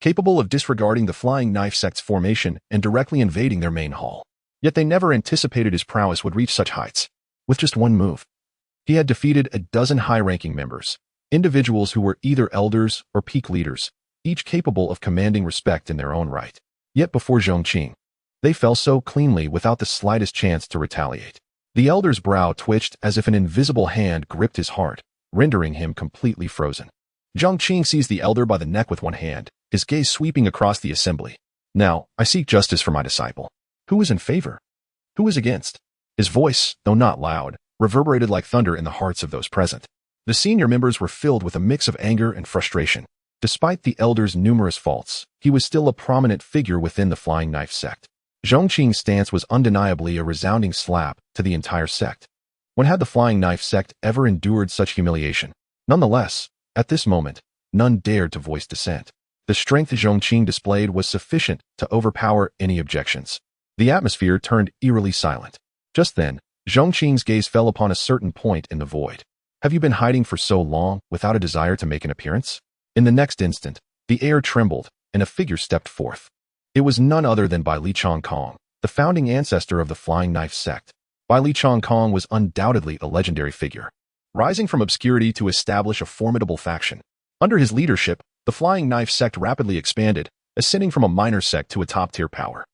S2: capable of disregarding the Flying Knife Sect's formation and directly invading their main hall. Yet they never anticipated his prowess would reach such heights. With just one move, he had defeated a dozen high-ranking members, individuals who were either elders or peak leaders, each capable of commanding respect in their own right. Yet before Zhong Qing, they fell so cleanly without the slightest chance to retaliate. The elder's brow twitched as if an invisible hand gripped his heart, rendering him completely frozen. Zhong Qing seized the elder by the neck with one hand, his gaze sweeping across the assembly. Now, I seek justice for my disciple. Who is in favor? Who is against? His voice, though not loud, reverberated like thunder in the hearts of those present. The senior members were filled with a mix of anger and frustration. Despite the elder's numerous faults, he was still a prominent figure within the Flying Knife Sect. Zhong Qing's stance was undeniably a resounding slap to the entire sect. When had the Flying Knife Sect ever endured such humiliation? Nonetheless, at this moment, none dared to voice dissent. The strength Zhong Qing displayed was sufficient to overpower any objections. The atmosphere turned eerily silent. Just then, Zhong Qing's gaze fell upon a certain point in the void. Have you been hiding for so long without a desire to make an appearance? In the next instant, the air trembled, and a figure stepped forth. It was none other than Bai Li Chongkong, the founding ancestor of the Flying Knife Sect. Bai Li Chongkong was undoubtedly a legendary figure, rising from obscurity to establish a formidable faction. Under his leadership, the Flying Knife Sect rapidly expanded, ascending from a minor sect to a top-tier power.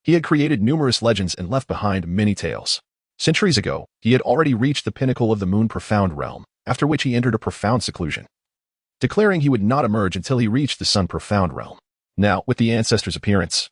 S2: He had created numerous legends and left behind many tales. Centuries ago, he had already reached the pinnacle of the Moon Profound realm, after which he entered a profound seclusion, declaring he would not emerge until he reached the Sun Profound realm. Now, with the ancestor's appearance,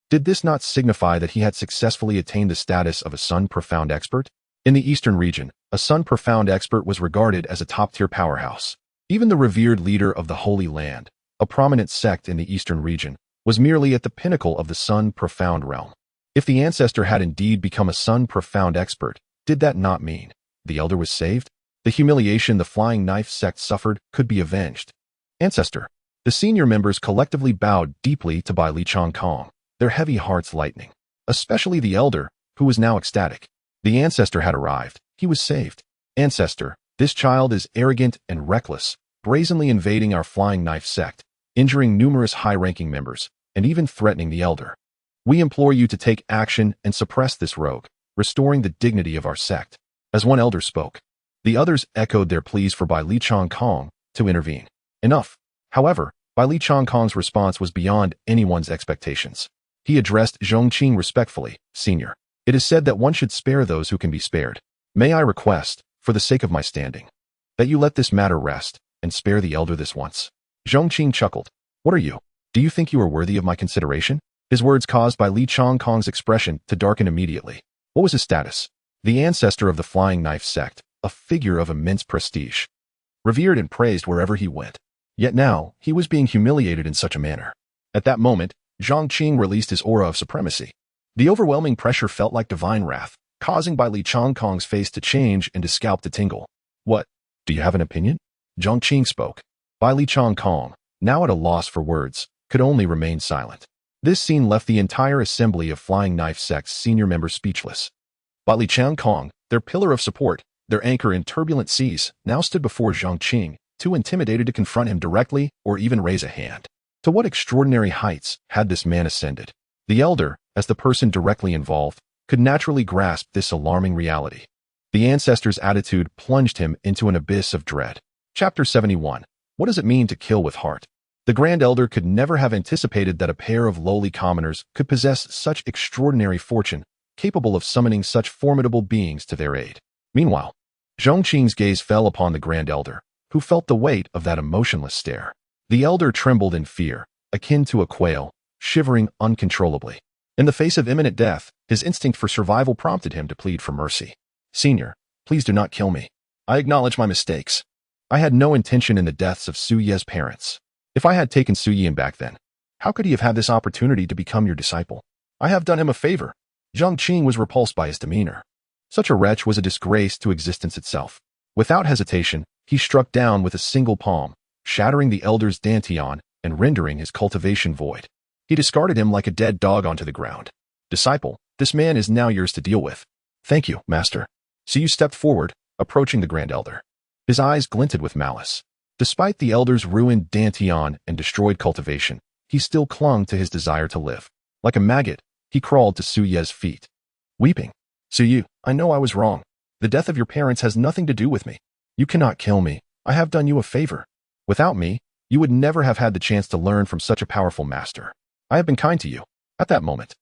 S2: did this not signify that he had successfully attained the status of a Sun Profound expert? In the Eastern region, a Sun Profound expert was regarded as a top-tier powerhouse. Even the revered leader of the Holy Land, a prominent sect in the Eastern region, was merely at the pinnacle of the Sun Profound realm. If the ancestor had indeed become a Sun Profound expert, did that not mean the elder was saved? The humiliation the Flying Knife Sect suffered could be avenged. Ancestor. The senior members collectively bowed deeply to Bai Li Chongkong, their heavy hearts lightening. Especially the elder, who was now ecstatic. The ancestor had arrived. He was saved. Ancestor, this child is arrogant and reckless, brazenly invading our Flying Knife Sect, injuring numerous high-ranking members, and even threatening the elder. We implore you to take action and suppress this rogue, restoring the dignity of our sect. As one elder spoke, the others echoed their pleas for Bai Li Chongkong to intervene. Enough. However, Bai Li Chongkong's response was beyond anyone's expectations. He addressed Zhong Qing respectfully. Senior, it is said that one should spare those who can be spared. May I request, for the sake of my standing, that you let this matter rest and spare the elder this once? Zhong Qing chuckled. What are you? Do you think you are worthy of my consideration? His words caused Bai Li Chongkong's expression to darken immediately. What was his status? The ancestor of the Flying Knife Sect, a figure of immense prestige, revered and praised wherever he went. Yet now, he was being humiliated in such a manner. At that moment, Zhong Qing released his aura of supremacy. The overwhelming pressure felt like divine wrath, causing Bai Li Chongkong's face to change and his scalp to tingle. What? Do you have an opinion? Zhong Qing spoke. Bai Li Chongkong, now at a loss for words, could only remain silent. This scene left the entire assembly of Flying Knife Sect's senior members speechless. Bai Li Chongkong, their pillar of support, their anchor in turbulent seas, now stood before Zhong Qing, too intimidated to confront him directly or even raise a hand. To what extraordinary heights had this man ascended? The elder, as the person directly involved, could naturally grasp this alarming reality. The ancestor's attitude plunged him into an abyss of dread. Chapter 71. What does it mean to kill with heart? The Grand Elder could never have anticipated that a pair of lowly commoners could possess such extraordinary fortune, capable of summoning such formidable beings to their aid. Meanwhile, Zhong Qing's gaze fell upon the Grand Elder, who felt the weight of that emotionless stare. The elder trembled in fear, akin to a quail, shivering uncontrollably. In the face of imminent death, his instinct for survival prompted him to plead for mercy. Senior, please do not kill me. I acknowledge my mistakes. I had no intention in the deaths of Su Ye's parents. If I had taken Su Yan back then, how could he have had this opportunity to become your disciple? I have done him a favor. Zhong Qing was repulsed by his demeanor. Such a wretch was a disgrace to existence itself. Without hesitation, he struck down with a single palm, shattering the elder's dantian and rendering his cultivation void. He discarded him like a dead dog onto the ground. Disciple, this man is now yours to deal with. Thank you, master. Siyu stepped forward, approaching the grand elder. His eyes glinted with malice. Despite the elder's ruined dantian and destroyed cultivation, he still clung to his desire to live. Like a maggot, he crawled to Su Ye's feet. Weeping, Siyu, I know I was wrong. The death of your parents has nothing to do with me. You cannot kill me. I have done you a favor. Without me, you would never have had the chance to learn from such a powerful master. I have been kind to you. At that moment,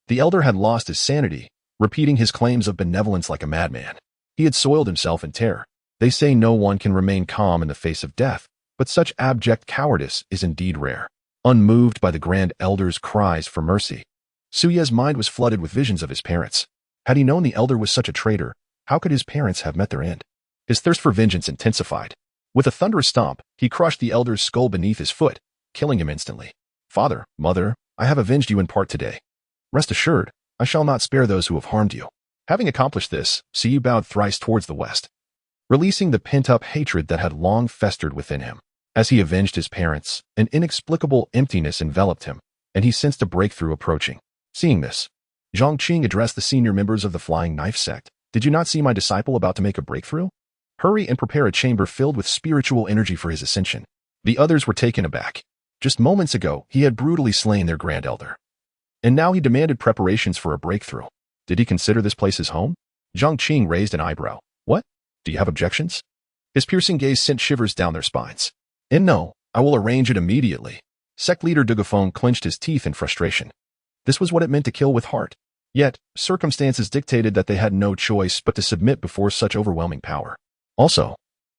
S2: the elder had lost his sanity, repeating his claims of benevolence like a madman. He had soiled himself in terror. They say no one can remain calm in the face of death, but such abject cowardice is indeed rare. Unmoved by the grand elder's cries for mercy, Su Ye's mind was flooded with visions of his parents. Had he known the elder was such a traitor, how could his parents have met their end? His thirst for vengeance intensified. With a thunderous stomp, he crushed the elder's skull beneath his foot, killing him instantly. Father, mother, I have avenged you in part today. Rest assured, I shall not spare those who have harmed you. Having accomplished this, Siyu bowed thrice towards the west, releasing the pent-up hatred that had long festered within him. As he avenged his parents, an inexplicable emptiness enveloped him, and he sensed a breakthrough approaching. Seeing this, Zhong Qing addressed the senior members of the Flying Knife Sect. Did you not see my disciple about to make a breakthrough? Hurry and prepare a chamber filled with spiritual energy for his ascension. The others were taken aback. Just moments ago, he had brutally slain their grand elder. And now he demanded preparations for a breakthrough. Did he consider this place his home? Zhong Qing raised an eyebrow. What? Do you have objections? His piercing gaze sent shivers down their spines. And no, I will arrange it immediately. Sect leader Dugafeng clenched his teeth in frustration. This was what it meant to kill with heart. Yet, circumstances dictated that they had no choice but to submit before such overwhelming power. Also,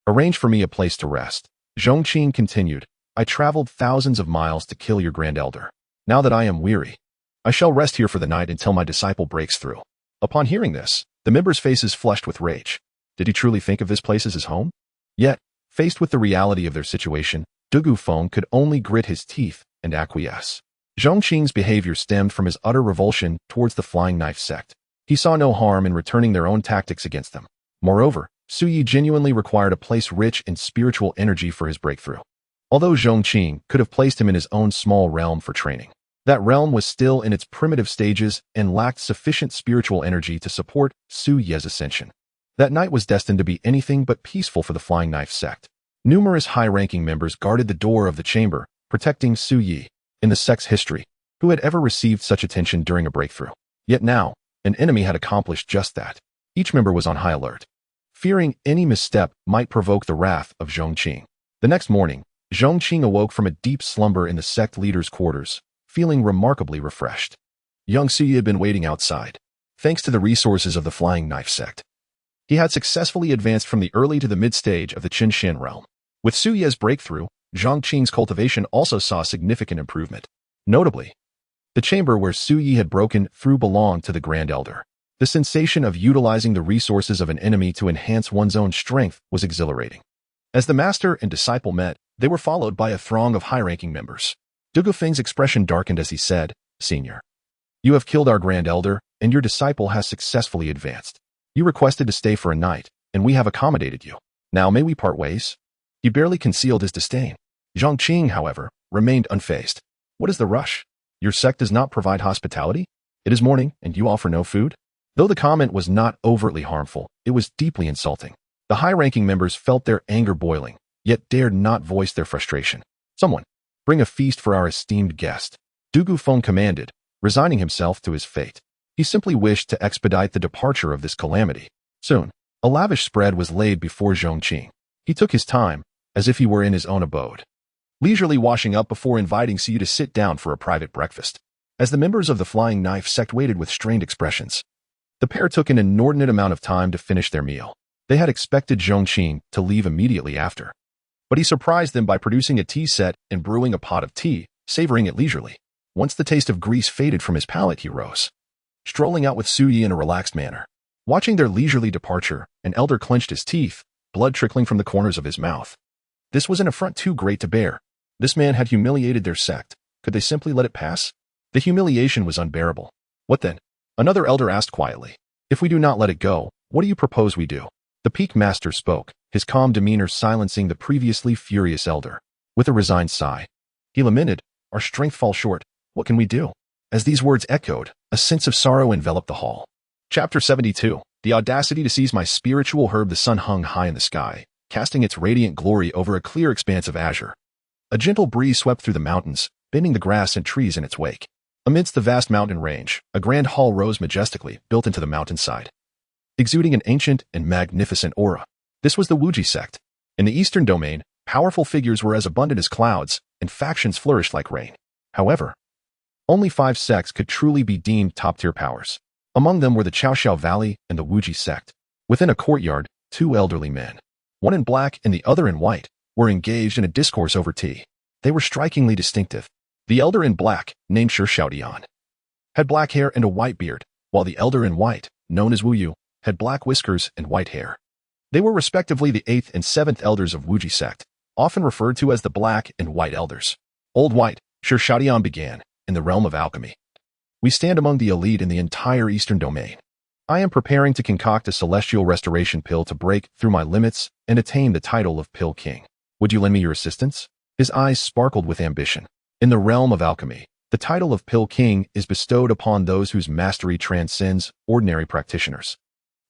S2: arrange for me a place to rest. Zhong Qing continued, I traveled thousands of miles to kill your grand elder. Now that I am weary, I shall rest here for the night until my disciple breaks through. Upon hearing this, the members' faces flushed with rage. Did he truly think of this place as his home? Yet, faced with the reality of their situation, Dugafeng could only grit his teeth and acquiesce. Zhong Qing's behavior stemmed from his utter revulsion towards the Flying Knife Sect. He saw no harm in returning their own tactics against them. Moreover, Su Yi genuinely required a place rich in spiritual energy for his breakthrough. Although Zhong Qing could have placed him in his own small realm for training, that realm was still in its primitive stages and lacked sufficient spiritual energy to support Su Ye's ascension. That night was destined to be anything but peaceful for the Flying Knife Sect. Numerous high-ranking members guarded the door of the chamber, protecting Su Yi. In the sect's history, who had ever received such attention during a breakthrough? Yet now, an enemy had accomplished just that. Each member was on high alert, fearing any misstep might provoke the wrath of Zhong Qing. The next morning, Zhong Qing awoke from a deep slumber in the sect leader's quarters, feeling remarkably refreshed. Young Su Yi had been waiting outside. Thanks to the resources of the Flying Knife Sect, he had successfully advanced from the early to the mid-stage of the Qinshan realm. With Su Ye's breakthrough, Zhong Qing's cultivation also saw significant improvement. Notably, the chamber where Su Yi had broken through belonged to the Grand Elder. The sensation of utilizing the resources of an enemy to enhance one's own strength was exhilarating. As the master and disciple met, they were followed by a throng of high-ranking members. Dugafeng's expression darkened as he said, Senior, you have killed our Grand Elder, and your disciple has successfully advanced. You requested to stay for a night, and we have accommodated you. Now may we part ways? He barely concealed his disdain. Zhong Qing, however, remained unfazed. What is the rush? Your sect does not provide hospitality? It is morning, and you offer no food? Though the comment was not overtly harmful, it was deeply insulting. The high-ranking members felt their anger boiling, yet dared not voice their frustration. Someone, bring a feast for our esteemed guest. Dugafeng commanded, resigning himself to his fate. He simply wished to expedite the departure of this calamity. Soon, a lavish spread was laid before Zhong Qing. He took his time, as if he were in his own abode, leisurely washing up before inviting Siyu to sit down for a private breakfast. As the members of the Flying Knife Sect waited with strained expressions, the pair took an inordinate amount of time to finish their meal. They had expected Zhong Qing to leave immediately after, but he surprised them by producing a tea set and brewing a pot of tea, savoring it leisurely. Once the taste of grease faded from his palate, he rose, strolling out with Su Yi in a relaxed manner. Watching their leisurely departure, an elder clenched his teeth, blood trickling from the corners of his mouth. This was an affront too great to bear. This man had humiliated their sect. Could they simply let it pass? The humiliation was unbearable. What then? Another elder asked quietly. If we do not let it go, what do you propose we do? The peak master spoke, his calm demeanor silencing the previously furious elder. With a resigned sigh, he lamented, our strength falls short. What can we do? As these words echoed, a sense of sorrow enveloped the hall. Chapter 72. The audacity to seize my spiritual herb. The sun hung high in the sky, casting its radiant glory over a clear expanse of azure. A gentle breeze swept through the mountains, bending the grass and trees in its wake. Amidst the vast mountain range, a grand hall rose majestically, built into the mountainside, exuding an ancient and magnificent aura. This was the Wuji sect. In the eastern domain, powerful figures were as abundant as clouds, and factions flourished like rain. However, only 5 sects could truly be deemed top-tier powers. Among them were the Chaoxiao Valley and the Wuji sect. Within a courtyard, 2 elderly men, one in black and the other in white, were engaged in a discourse over tea. They were strikingly distinctive. The elder in black, named Shi Shaodian, had black hair and a white beard, while the elder in white, known as Wu Yu, had black whiskers and white hair. They were respectively the 8th and 7th elders of Wuji sect, often referred to as the Black and White Elders. Old White, Shi Shaodian began, in the realm of alchemy. We stand among the elite in the entire eastern domain. I am preparing to concoct a celestial restoration pill to break through my limits and attain the title of Pill King. Would you lend me your assistance? His eyes sparkled with ambition. In the realm of alchemy, the title of Pill King is bestowed upon those whose mastery transcends ordinary practitioners.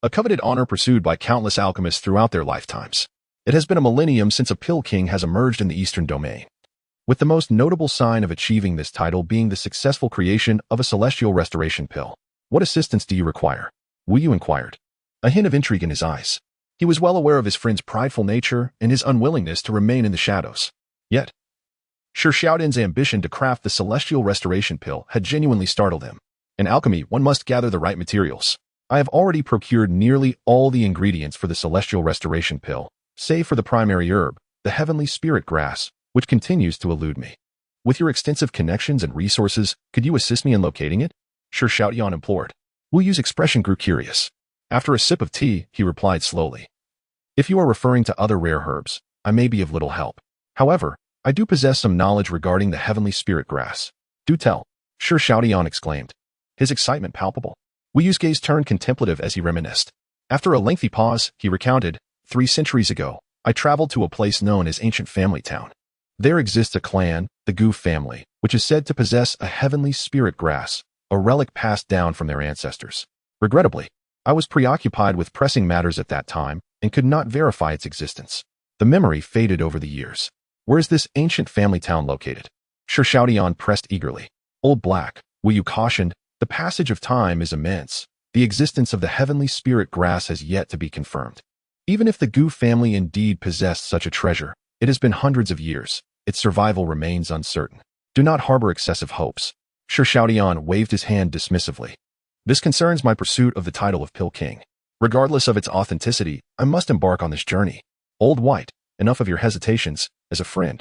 S2: A coveted honor pursued by countless alchemists throughout their lifetimes. It has been a millennium since a Pill King has emerged in the eastern domain, with the most notable sign of achieving this title being the successful creation of a celestial restoration pill. What assistance do you require? Wu Yu inquired, a hint of intrigue in his eyes. He was well aware of his friend's prideful nature and his unwillingness to remain in the shadows. Yet, Shi Shaodian's ambition to craft the celestial restoration pill had genuinely startled him. In alchemy, one must gather the right materials. I have already procured nearly all the ingredients for the celestial restoration pill, save for the primary herb, the heavenly spirit grass, which continues to elude me. With your extensive connections and resources, could you assist me in locating it? Shi Shaodian implored. Wu Yu's expression grew curious. After a sip of tea, he replied slowly. If you are referring to other rare herbs, I may be of little help. However, I do possess some knowledge regarding the heavenly spirit grass. Do tell, Shi Shaodian exclaimed, his excitement palpable. Wu Yu's gaze turned contemplative as he reminisced. After a lengthy pause, he recounted, 3 centuries ago, I traveled to a place known as Ancient Family Town. There exists a clan, the Gu family, which is said to possess a heavenly spirit grass, a relic passed down from their ancestors. Regrettably, I was preoccupied with pressing matters at that time and could not verify its existence. The memory faded over the years. Where is this ancient family town located? Shi Shaodian pressed eagerly. Old Black, Wu Yu cautioned, the passage of time is immense. The existence of the heavenly spirit grass has yet to be confirmed. Even if the Gu family indeed possessed such a treasure, it has been hundreds of years. Its survival remains uncertain. Do not harbor excessive hopes. Shi Shaodian waved his hand dismissively. This concerns my pursuit of the title of Pill King. Regardless of its authenticity, I must embark on this journey. Old White, enough of your hesitations. As a friend,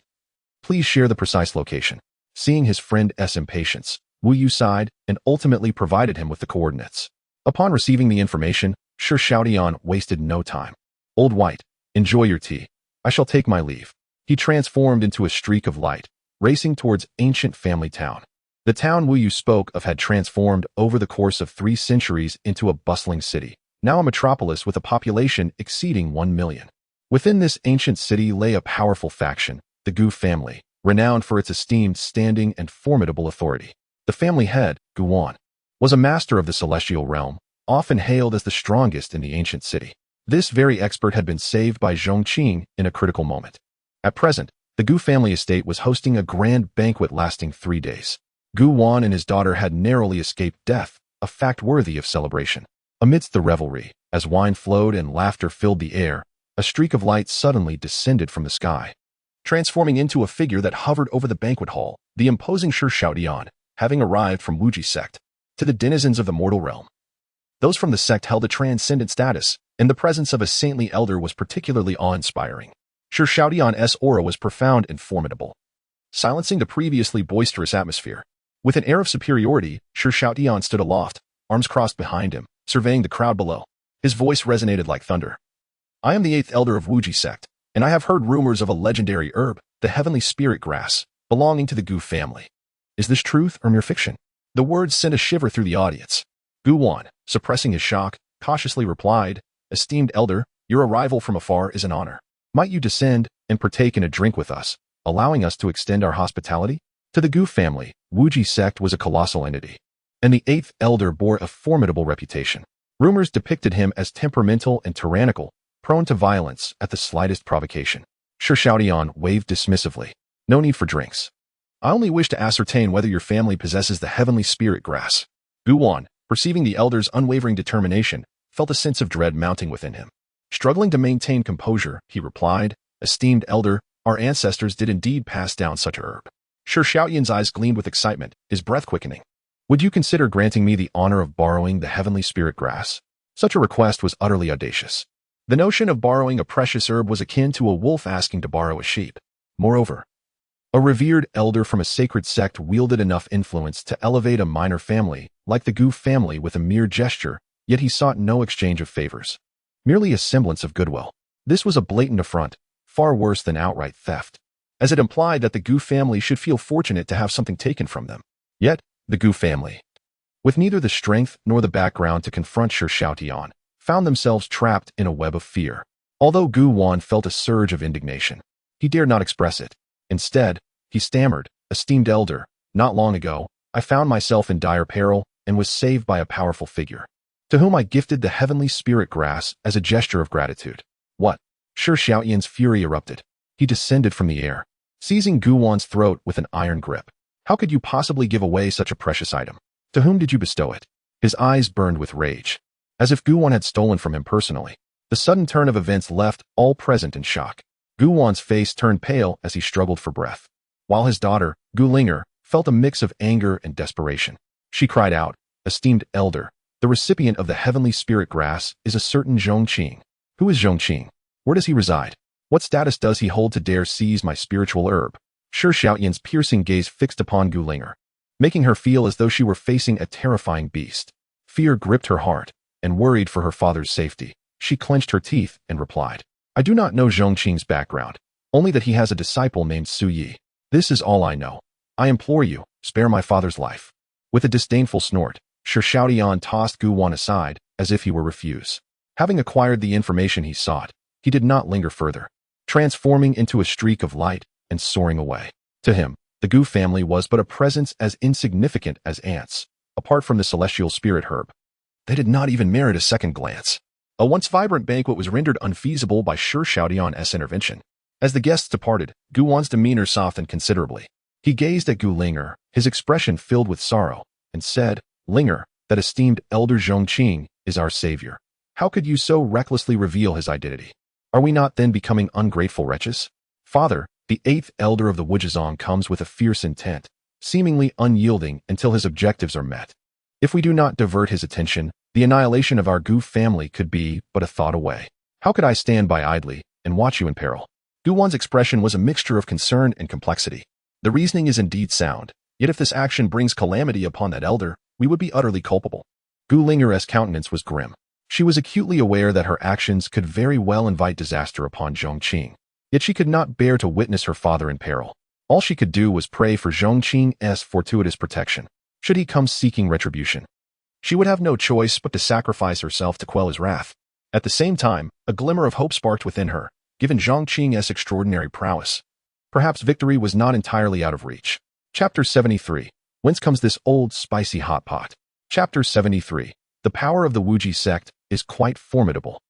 S2: please share the precise location. Seeing his friend's impatience, Wu Yu sighed and ultimately provided him with the coordinates. Upon receiving the information, Shi Shaodian wasted no time. Old White, enjoy your tea. I shall take my leave. He transformed into a streak of light, racing towards Ancient Family Town. The town Wu Yu spoke of had transformed over the course of 3 centuries into a bustling city, now a metropolis with a population exceeding 1 million. Within this ancient city lay a powerful faction, the Gu family, renowned for its esteemed standing and formidable authority. The family head, Gu Wan, was a master of the celestial realm, often hailed as the strongest in the ancient city. This very expert had been saved by Zhong Qing in a critical moment. At present, the Gu family estate was hosting a grand banquet lasting 3 days. Gu Wan and his daughter had narrowly escaped death, a fact worthy of celebration. Amidst the revelry, as wine flowed and laughter filled the air, a streak of light suddenly descended from the sky, transforming into a figure that hovered over the banquet hall, the imposing Shi Shaodian, having arrived from Wuji sect. To the denizens of the mortal realm, those from the sect held a transcendent status, and the presence of a saintly elder was particularly awe-inspiring. Shi Shaodian's aura was profound and formidable, silencing the previously boisterous atmosphere. With an air of superiority, Shi Shaodian stood aloft, arms crossed behind him, surveying the crowd below. His voice resonated like thunder. I am the 8th elder of Wuji sect, and I have heard rumors of a legendary herb, the heavenly spirit grass, belonging to the Gu family. Is this truth or mere fiction? The words sent a shiver through the audience. Gu Wan, suppressing his shock, cautiously replied, "Esteemed elder, your arrival from afar is an honor. Might you descend and partake in a drink with us, allowing us to extend our hospitality?" To the Gu family, Wuji Sect was a colossal entity, and the eighth elder bore a formidable reputation. Rumors depicted him as temperamental and tyrannical, prone to violence at the slightest provocation. Shi Xiaodian waved dismissively. "No need for drinks. I only wish to ascertain whether your family possesses the heavenly spirit grass." Gu Wan, perceiving the elder's unwavering determination, felt a sense of dread mounting within him. Struggling to maintain composure, he replied, "Esteemed elder, our ancestors did indeed pass down such a herb." Shi Xiaodian's eyes gleamed with excitement, his breath quickening. "Would you consider granting me the honor of borrowing the heavenly spirit grass?" Such a request was utterly audacious. The notion of borrowing a precious herb was akin to a wolf asking to borrow a sheep. Moreover, a revered elder from a sacred sect wielded enough influence to elevate a minor family, like the Gu family, with a mere gesture, yet he sought no exchange of favors. Merely a semblance of goodwill. This was a blatant affront, far worse than outright theft, as it implied that the Gu family should feel fortunate to have something taken from them. Yet, the Gu family, with neither the strength nor the background to confront Shi Xiaodian, found themselves trapped in a web of fear. Although Gu Wan felt a surge of indignation, he dared not express it. Instead, he stammered, "Esteemed elder, not long ago, I found myself in dire peril and was saved by a powerful figure, to whom I gifted the heavenly spirit grass as a gesture of gratitude." "What?" Shi Xiaodian's fury erupted. He descended from the air, seizing Gu Wan's throat with an iron grip. "How could you possibly give away such a precious item? To whom did you bestow it?" His eyes burned with rage, as if Gu Wan had stolen from him personally. The sudden turn of events left all present in shock. Gu Wan's face turned pale as he struggled for breath, while his daughter, Gu Linger, felt a mix of anger and desperation. She cried out, "Esteemed elder, the recipient of the heavenly spirit grass is a certain Zhong Qing." "Who is Zhong Qing? Where does he reside? What status does he hold to dare seize my spiritual herb?" Shi Xiaodian's piercing gaze fixed upon Gu Linger, making her feel as though she were facing a terrifying beast. Fear gripped her heart, and worried for her father's safety, she clenched her teeth and replied, "I do not know Zhong Qing's background, only that he has a disciple named Su Yi. This is all I know. I implore you, spare my father's life." With a disdainful snort, Shi Xiaodian tossed Gu Wan aside, as if he were refuse. Having acquired the information he sought, he did not linger further, transforming into a streak of light and soaring away. To him, the Gu family was but a presence as insignificant as ants, apart from the celestial spirit herb. They did not even merit a second glance. A once vibrant banquet was rendered unfeasible by Shi Xiaodian's intervention. As the guests departed, Gu Wan's demeanor softened considerably. He gazed at Gu Linger, his expression filled with sorrow, and said, "Linger, that esteemed elder Zhong Qing is our savior. How could you so recklessly reveal his identity? Are we not then becoming ungrateful wretches?" "Father, the eighth elder of the Wujizong comes with a fierce intent, seemingly unyielding until his objectives are met. If we do not divert his attention, the annihilation of our Gu family could be but a thought away. How could I stand by idly and watch you in peril?" Gu Wan's expression was a mixture of concern and complexity. The reasoning is indeed sound, yet if this action brings calamity upon that elder, we would be utterly culpable. Gu Linger's countenance was grim. She was acutely aware that her actions could very well invite disaster upon Zhong Qing, yet she could not bear to witness her father in peril. All she could do was pray for Zhong Qing's fortuitous protection, should he come seeking retribution. She would have no choice but to sacrifice herself to quell his wrath. At the same time, a glimmer of hope sparked within her, given Zhong Qing's extraordinary prowess. Perhaps victory was not entirely out of reach. Chapter 73. Whence comes this old spicy hot pot? Chapter 73. The power of the Wuji sect is quite formidable.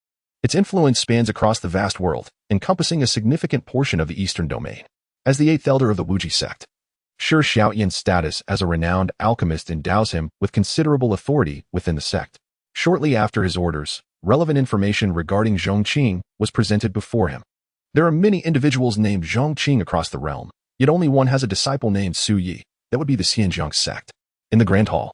S2: Its influence spans across the vast world, encompassing a significant portion of the eastern domain. As the eighth elder of the Wuji sect, Shi Xiaodian's status as a renowned alchemist endows him with considerable authority within the sect. Shortly after his orders, relevant information regarding Zhong Qing was presented before him. There are many individuals named Zhong Qing across the realm, yet only one has a disciple named Su Yi. That would be the Pingjiang Sect. In the Grand Hall,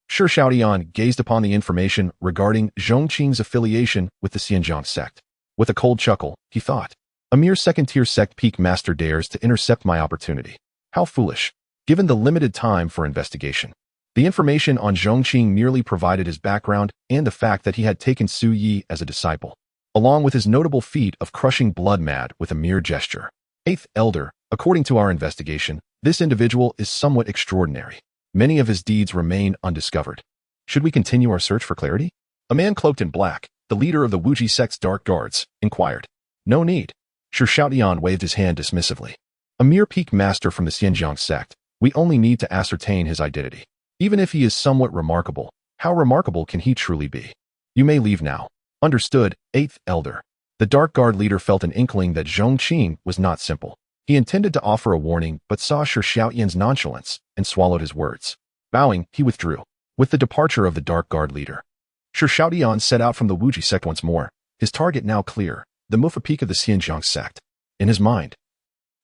S2: Shi Xiaodian gazed upon the information regarding Zhong Qing's affiliation with the Pingjiang Sect. With a cold chuckle, he thought, "A mere second-tier sect peak master dares to intercept my opportunity. How foolish, given the limited time for investigation." The information on Zhong Qing merely provided his background and the fact that he had taken Su Yi as a disciple, along with his notable feat of crushing Blood Mad with a mere gesture. Eighth Elder, according to our investigation, this individual is somewhat extraordinary. Many of his deeds remain undiscovered. Should we continue our search for clarity? A man cloaked in black, the leader of the Wuji sect's dark guards, inquired. No need. Xiaotian waved his hand dismissively. A mere peak master from the Pingjiang Sect, we only need to ascertain his identity. Even if he is somewhat remarkable, how remarkable can he truly be? You may leave now. Understood, 8th Elder. The Dark Guard leader felt an inkling that Zhong Qing was not simple. He intended to offer a warning but saw Xiaotian's nonchalance and swallowed his words. Bowing, he withdrew. With the departure of the Dark Guard leader, Xiaotian set out from the Wuji sect once more, his target now clear, the Mufa peak of the Pingjiang sect. In his mind,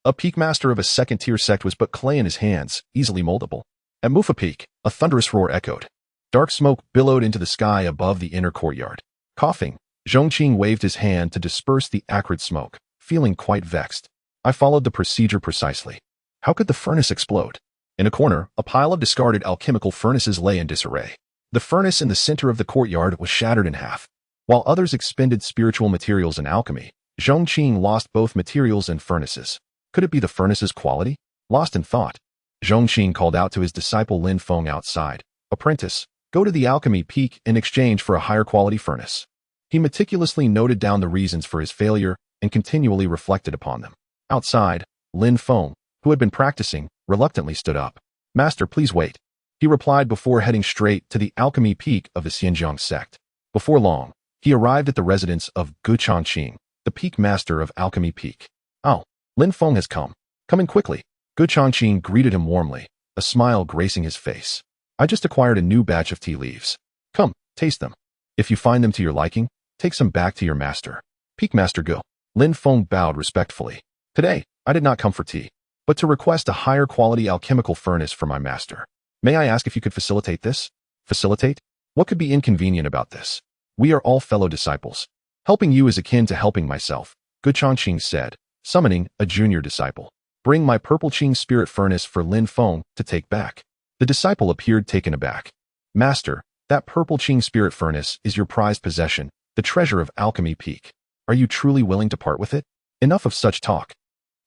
S2: a peak master of a second-tier sect was but clay in his hands, easily moldable. At Mufa peak, a thunderous roar echoed. Dark smoke billowed into the sky above the inner courtyard. Coughing, Zhong Qing waved his hand to disperse the acrid smoke, feeling quite vexed. I followed the procedure precisely. How could the furnace explode? In a corner, a pile of discarded alchemical furnaces lay in disarray. The furnace in the center of the courtyard was shattered in half. While others expended spiritual materials in alchemy, Zhong Qing lost both materials and furnaces. Could it be the furnace's quality? Lost in thought, Zhong Qing called out to his disciple Lin Feng outside. Apprentice, go to the alchemy peak in exchange for a higher quality furnace. He meticulously noted down the reasons for his failure and continually reflected upon them. Outside, Lin Feng, who had been practicing, reluctantly stood up. Master, please wait. He replied before heading straight to the alchemy peak of the Pingjiang sect. Before long, he arrived at the residence of Zhong Qing, the peak master of alchemy peak. Oh, Lin Feng has come. Come in quickly. Zhong Qing greeted him warmly, a smile gracing his face. I just acquired a new batch of tea leaves. Come, taste them. If you find them to your liking, take some back to your master. Peak Master Gu. Lin Feng bowed respectfully. Today, I did not come for tea, but to request a higher quality alchemical furnace for my master. May I ask if you could facilitate this? Facilitate? What could be inconvenient about this? We are all fellow disciples. Helping you is akin to helping myself, Zhong Qing said, summoning a junior disciple. Bring my purple Qing spirit furnace for Lin Feng to take back. The disciple appeared taken aback. Master, that purple Qing spirit furnace is your prized possession, the treasure of Alchemy Peak. Are you truly willing to part with it? Enough of such talk.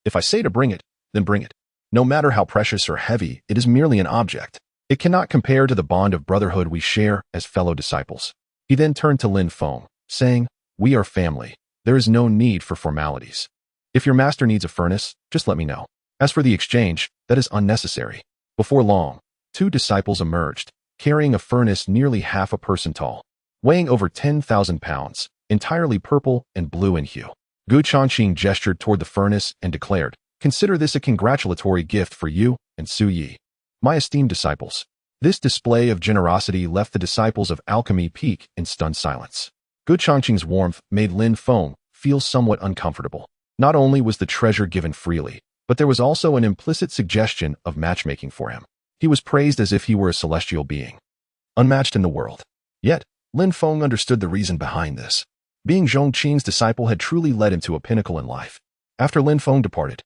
S2: If I say to bring it, then bring it. No matter how precious or heavy, it is merely an object. It cannot compare to the bond of brotherhood we share as fellow disciples. He then turned to Lin Feng, saying, We are family. There is no need for formalities. If your master needs a furnace, just let me know. As for the exchange, that is unnecessary. Before long, 2 disciples emerged, carrying a furnace nearly half a person tall, weighing over 10,000 pounds, entirely purple and blue in hue. Zhong Qing gestured toward the furnace and declared, Consider this a congratulatory gift for you and Su Yi, my esteemed disciples. This display of generosity left the disciples of Alchemy Peak in stunned silence. Zhong Qing's warmth made Lin Feng feel somewhat uncomfortable. Not only was the treasure given freely, but there was also an implicit suggestion of matchmaking for him. He was praised as if he were a celestial being, unmatched in the world. Yet, Lin Feng understood the reason behind this. Being Zhong Qing's disciple had truly led him to a pinnacle in life. After Lin Feng departed,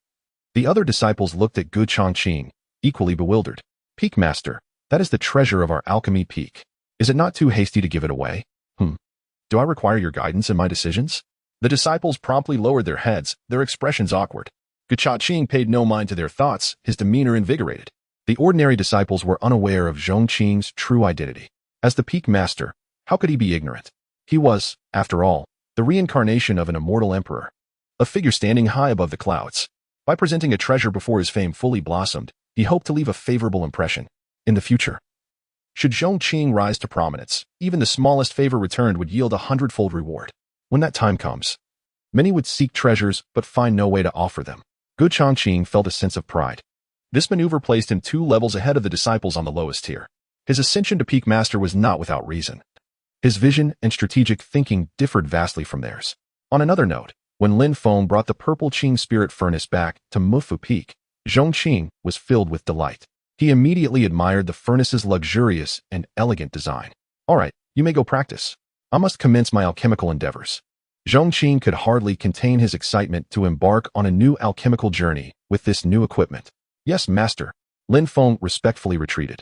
S2: the other disciples looked at Zhong Qing, equally bewildered. Peak Master, that is the treasure of our Alchemy Peak. Is it not too hasty to give it away? Do I require your guidance in my decisions? The disciples promptly lowered their heads, their expressions awkward. Zhong Qing paid no mind to their thoughts, his demeanor invigorated. The ordinary disciples were unaware of Zhong Qing's true identity. As the Peak Master, how could he be ignorant? He was, after all, the reincarnation of an immortal emperor, a figure standing high above the clouds. By presenting a treasure before his fame fully blossomed, he hoped to leave a favorable impression. In the future, should Zhong Qing rise to prominence, even the smallest favor returned would yield a 100-fold reward. When that time comes, many would seek treasures but find no way to offer them. Zhong Qing felt a sense of pride. This maneuver placed him 2 levels ahead of the disciples on the lowest tier. His ascension to Peak Master was not without reason. His vision and strategic thinking differed vastly from theirs. On another note, when Lin Feng brought the purple Qing spirit furnace back to Mufu Peak, Zhong Qing was filled with delight. He immediately admired the furnace's luxurious and elegant design. All right, you may go practice. I must commence my alchemical endeavors. Zhong Qing could hardly contain his excitement to embark on a new alchemical journey with this new equipment. Yes, master. Lin Feng respectfully retreated.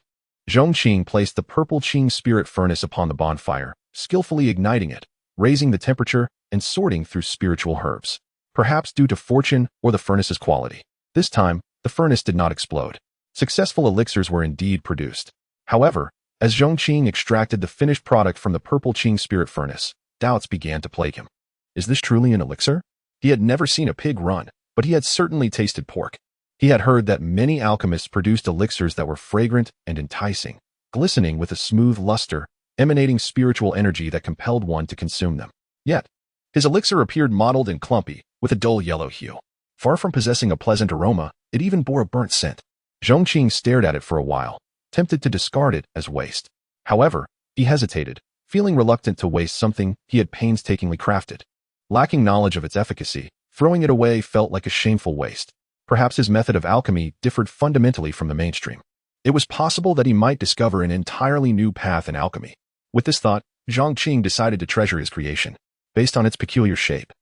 S2: Zhong Qing placed the purple Qing spirit furnace upon the bonfire, skillfully igniting it, raising the temperature, and sorting through spiritual herbs. Perhaps due to fortune or the furnace's quality. This time, the furnace did not explode. Successful elixirs were indeed produced. However, as Zhong Qing extracted the finished product from the purple Qing spirit furnace, doubts began to plague him. Is this truly an elixir? He had never seen a pig run, but he had certainly tasted pork. He had heard that many alchemists produced elixirs that were fragrant and enticing, glistening with a smooth luster, emanating spiritual energy that compelled one to consume them. Yet, his elixir appeared mottled and clumpy, with a dull yellow hue. Far from possessing a pleasant aroma, it even bore a burnt scent. Zhong Qing stared at it for a while, tempted to discard it as waste. However, he hesitated, feeling reluctant to waste something he had painstakingly crafted. Lacking knowledge of its efficacy, throwing it away felt like a shameful waste. Perhaps his method of alchemy differed fundamentally from the mainstream. It was possible that he might discover an entirely new path in alchemy. With this thought, Zhong Qing decided to treasure his creation, based on its peculiar shape.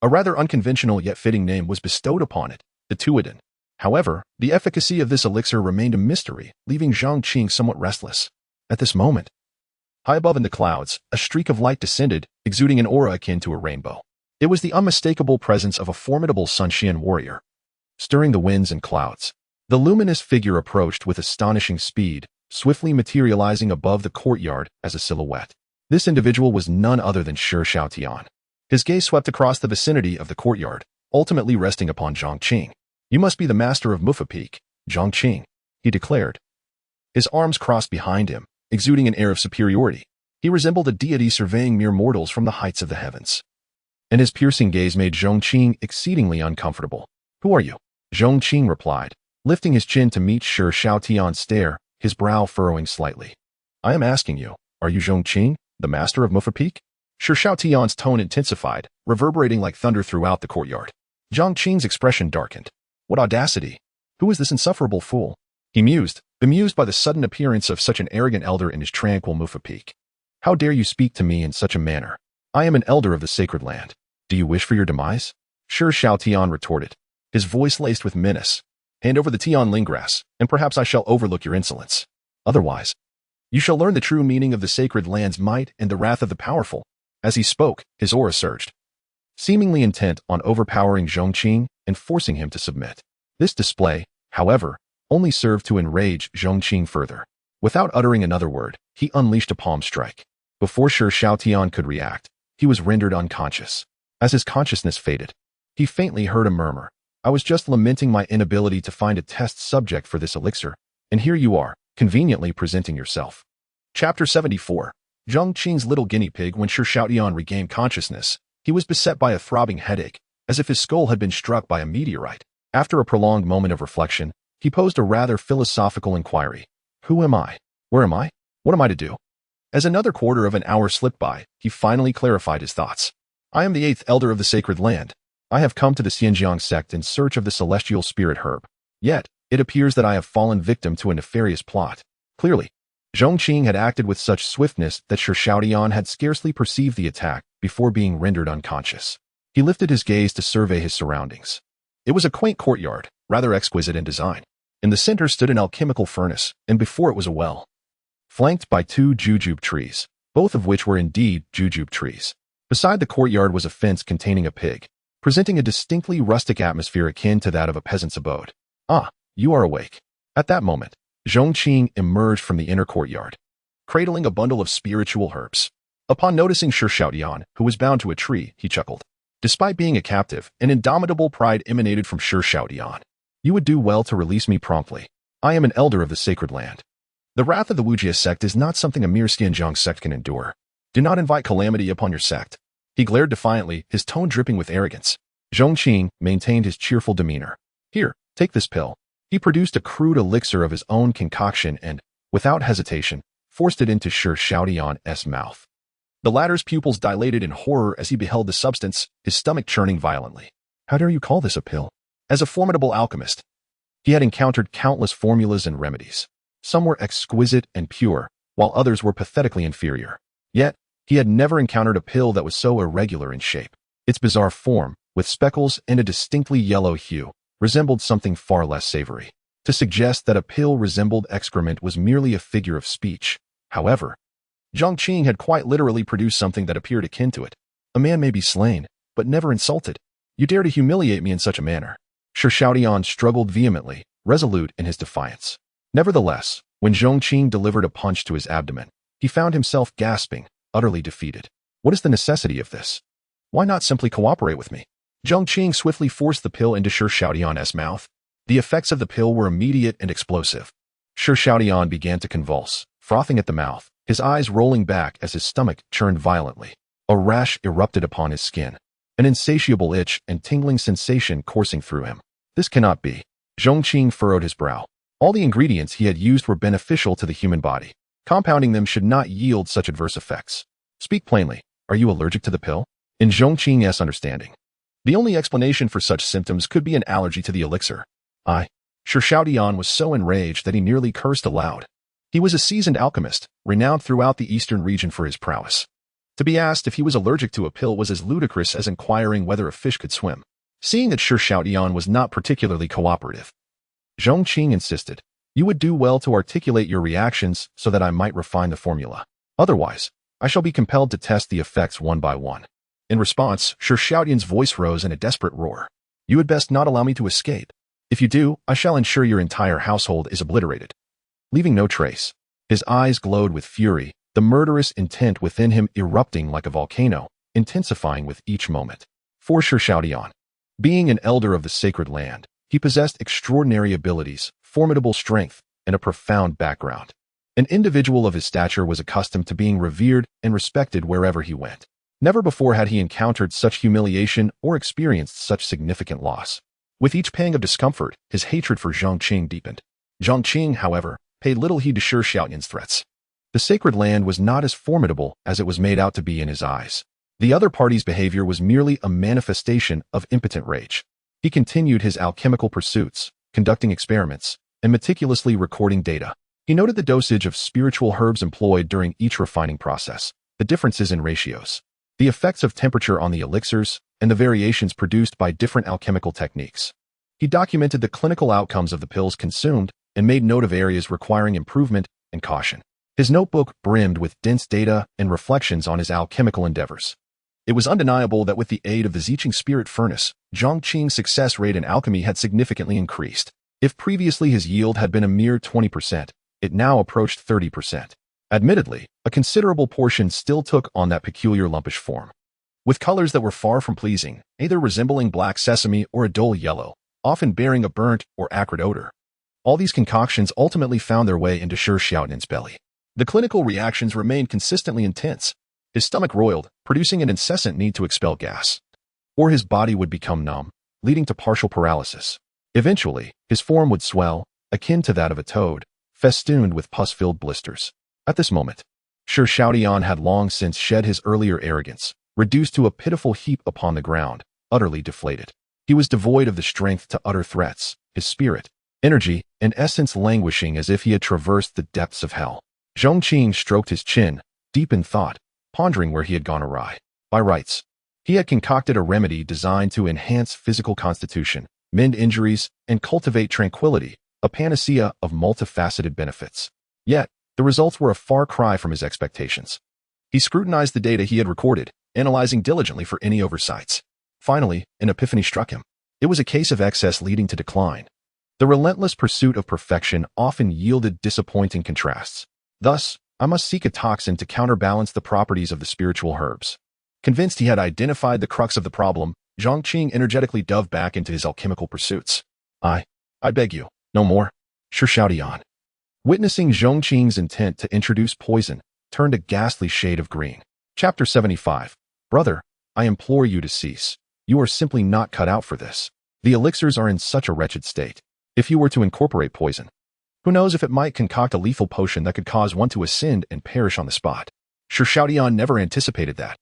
S2: A rather unconventional yet fitting name was bestowed upon it, the Tuoden. However, the efficacy of this elixir remained a mystery, leaving Zhong Qing somewhat restless. At this moment, high above in the clouds, a streak of light descended, exuding an aura akin to a rainbow. It was the unmistakable presence of a formidable Sunxian warrior. Stirring the winds and clouds, the luminous figure approached with astonishing speed, swiftly materializing above the courtyard as a silhouette. This individual was none other than Shi Shaotian. His gaze swept across the vicinity of the courtyard, ultimately resting upon Zhong Qing. You must be the master of Mufa Peak, Zhong Qing, he declared. His arms crossed behind him, exuding an air of superiority. He resembled a deity surveying mere mortals from the heights of the heavens. And his piercing gaze made Zhong Qing exceedingly uncomfortable. Who are you? Zhong Qing replied, lifting his chin to meet Shi Shaotian's stare, his brow furrowing slightly. I am asking you, are you Zhong Qing, the master of Mufa Peak? Shi Shaotian's tone intensified, reverberating like thunder throughout the courtyard. Zhong Qing's expression darkened. What audacity! Who is this insufferable fool? He mused, bemused by the sudden appearance of such an arrogant elder in his tranquil Mufa Peak. How dare you speak to me in such a manner? I am an elder of the sacred land. Do you wish for your demise? Shi Shaotian retorted, his voice laced with menace. Hand over the Tian Linggrass, and perhaps I shall overlook your insolence. Otherwise, you shall learn the true meaning of the sacred land's might and the wrath of the powerful. As he spoke, his aura surged, seemingly intent on overpowering Zhong Qing and forcing him to submit. This display, however, only served to enrage Zhong Qing further. Without uttering another word, he unleashed a palm strike. Before Shi Shaotian could react, he was rendered unconscious. As his consciousness faded, he faintly heard a murmur. I was just lamenting my inability to find a test subject for this elixir, and here you are, conveniently presenting yourself. Chapter 74. Zhong Qing's little guinea pig. When Shi Shaotian regained consciousness, he was beset by a throbbing headache, as if his skull had been struck by a meteorite. After a prolonged moment of reflection, he posed a rather philosophical inquiry. Who am I? Where am I? What am I to do? As another quarter of an hour slipped by, he finally clarified his thoughts. I am the 8th elder of the sacred land. I have come to the Pingjiang Sect in search of the celestial spirit herb. Yet, it appears that I have fallen victim to a nefarious plot. Clearly, Zhong Qing had acted with such swiftness that Shi Shaotian had scarcely perceived the attack before being rendered unconscious. He lifted his gaze to survey his surroundings. It was a quaint courtyard, rather exquisite in design. In the center stood an alchemical furnace, and before it was a well, flanked by 2 jujube trees, both of which were indeed jujube trees. Beside the courtyard was a fence containing a pig, presenting a distinctly rustic atmosphere akin to that of a peasant's abode. Ah, you are awake. At that moment, Zhong Qing emerged from the inner courtyard, cradling a bundle of spiritual herbs. Upon noticing Shi Shaotian, who was bound to a tree, he chuckled. Despite being a captive, an indomitable pride emanated from Shi Shaotian. You would do well to release me promptly. I am an elder of the sacred land. The wrath of the Wujia sect is not something a mere Pingjiang sect can endure. Do not invite calamity upon your sect. He glared defiantly, his tone dripping with arrogance. Zhong Qing maintained his cheerful demeanor. Here, take this pill. He produced a crude elixir of his own concoction and, without hesitation, forced it into Shi Shaotian's mouth. The latter's pupils dilated in horror as he beheld the substance, his stomach churning violently. How dare you call this a pill? As a formidable alchemist, he had encountered countless formulas and remedies. Some were exquisite and pure, while others were pathetically inferior. Yet, he had never encountered a pill that was so irregular in shape. Its bizarre form, with speckles and a distinctly yellow hue, resembled something far less savory. To suggest that a pill resembled excrement was merely a figure of speech. However, Zhong Qing had quite literally produced something that appeared akin to it. A man may be slain, but never insulted. You dare to humiliate me in such a manner. Shi Shaotian struggled vehemently, resolute in his defiance. Nevertheless, when Zhong Qing delivered a punch to his abdomen, he found himself gasping, utterly defeated. What is the necessity of this? Why not simply cooperate with me? Zhong Qing swiftly forced the pill into Shi Xiaodian's mouth. The effects of the pill were immediate and explosive. Shi Xiaodian began to convulse, frothing at the mouth, his eyes rolling back as his stomach churned violently. A rash erupted upon his skin, an insatiable itch and tingling sensation coursing through him. This cannot be. Zhong Qing furrowed his brow. All the ingredients he had used were beneficial to the human body. Compounding them should not yield such adverse effects. Speak plainly, are you allergic to the pill? In Zhong Qing's understanding, the only explanation for such symptoms could be an allergy to the elixir. Shi Xiaodian was so enraged that he nearly cursed aloud. He was a seasoned alchemist, renowned throughout the eastern region for his prowess. To be asked if he was allergic to a pill was as ludicrous as inquiring whether a fish could swim. Seeing that Shi Xiaodian was not particularly cooperative, Zhong Qing insisted, "You would do well to articulate your reactions so that I might refine the formula. Otherwise, I shall be compelled to test the effects one by one." In response, Shi Xiaodian's voice rose in a desperate roar. "You had best not allow me to escape. If you do, I shall ensure your entire household is obliterated, leaving no trace." His eyes glowed with fury, the murderous intent within him erupting like a volcano, intensifying with each moment. For Shi Xiaodian, being an elder of the sacred land, he possessed extraordinary abilities, formidable strength, and a profound background. An individual of his stature was accustomed to being revered and respected wherever he went. Never before had he encountered such humiliation or experienced such significant loss. With each pang of discomfort, his hatred for Zhong Qing deepened. Zhong Qing, however, paid little heed to Shi Xiaodian's threats. The sacred land was not as formidable as it was made out to be in his eyes. The other party's behavior was merely a manifestation of impotent rage. He continued his alchemical pursuits, conducting experiments, and meticulously recording data. He noted the dosage of spiritual herbs employed during each refining process, the differences in ratios, the effects of temperature on the elixirs, and the variations produced by different alchemical techniques. He documented the clinical outcomes of the pills consumed and made note of areas requiring improvement and caution. His notebook brimmed with dense data and reflections on his alchemical endeavors. It was undeniable that with the aid of the Ziqing spirit furnace, Zhong Qing's success rate in alchemy had significantly increased. If previously his yield had been a mere 20%, it now approached 30%. Admittedly, a considerable portion still took on that peculiar lumpish form, with colors that were far from pleasing, either resembling black sesame or a dull yellow, often bearing a burnt or acrid odor. All these concoctions ultimately found their way into Shi Xiaodian's belly. The clinical reactions remained consistently intense. His stomach roiled, producing an incessant need to expel gas. Or his body would become numb, leading to partial paralysis. Eventually, his form would swell, akin to that of a toad, festooned with pus-filled blisters. At this moment, Shi Xiaodian had long since shed his earlier arrogance, reduced to a pitiful heap upon the ground, utterly deflated. He was devoid of the strength to utter threats, his spirit, energy, and essence languishing as if he had traversed the depths of hell. Zhong Qing stroked his chin, deep in thought, pondering where he had gone awry. By rights, he had concocted a remedy designed to enhance physical constitution, mend injuries, and cultivate tranquility, a panacea of multifaceted benefits. Yet, the results were a far cry from his expectations. He scrutinized the data he had recorded, analyzing diligently for any oversights. Finally, an epiphany struck him. It was a case of excess leading to decline. The relentless pursuit of perfection often yielded disappointing contrasts. Thus, I must seek a toxin to counterbalance the properties of the spiritual herbs. Convinced he had identified the crux of the problem, Zhong Qing energetically dove back into his alchemical pursuits. I beg you, no more. Shi Xiaodian, witnessing Zhong Qing's intent to introduce poison, turned a ghastly shade of green. Chapter 75. Brother, I implore you to cease. You are simply not cut out for this. The elixirs are in such a wretched state. If you were to incorporate poison, who knows if it might concoct a lethal potion that could cause one to ascend and perish on the spot. Shi Xiaodian never anticipated that.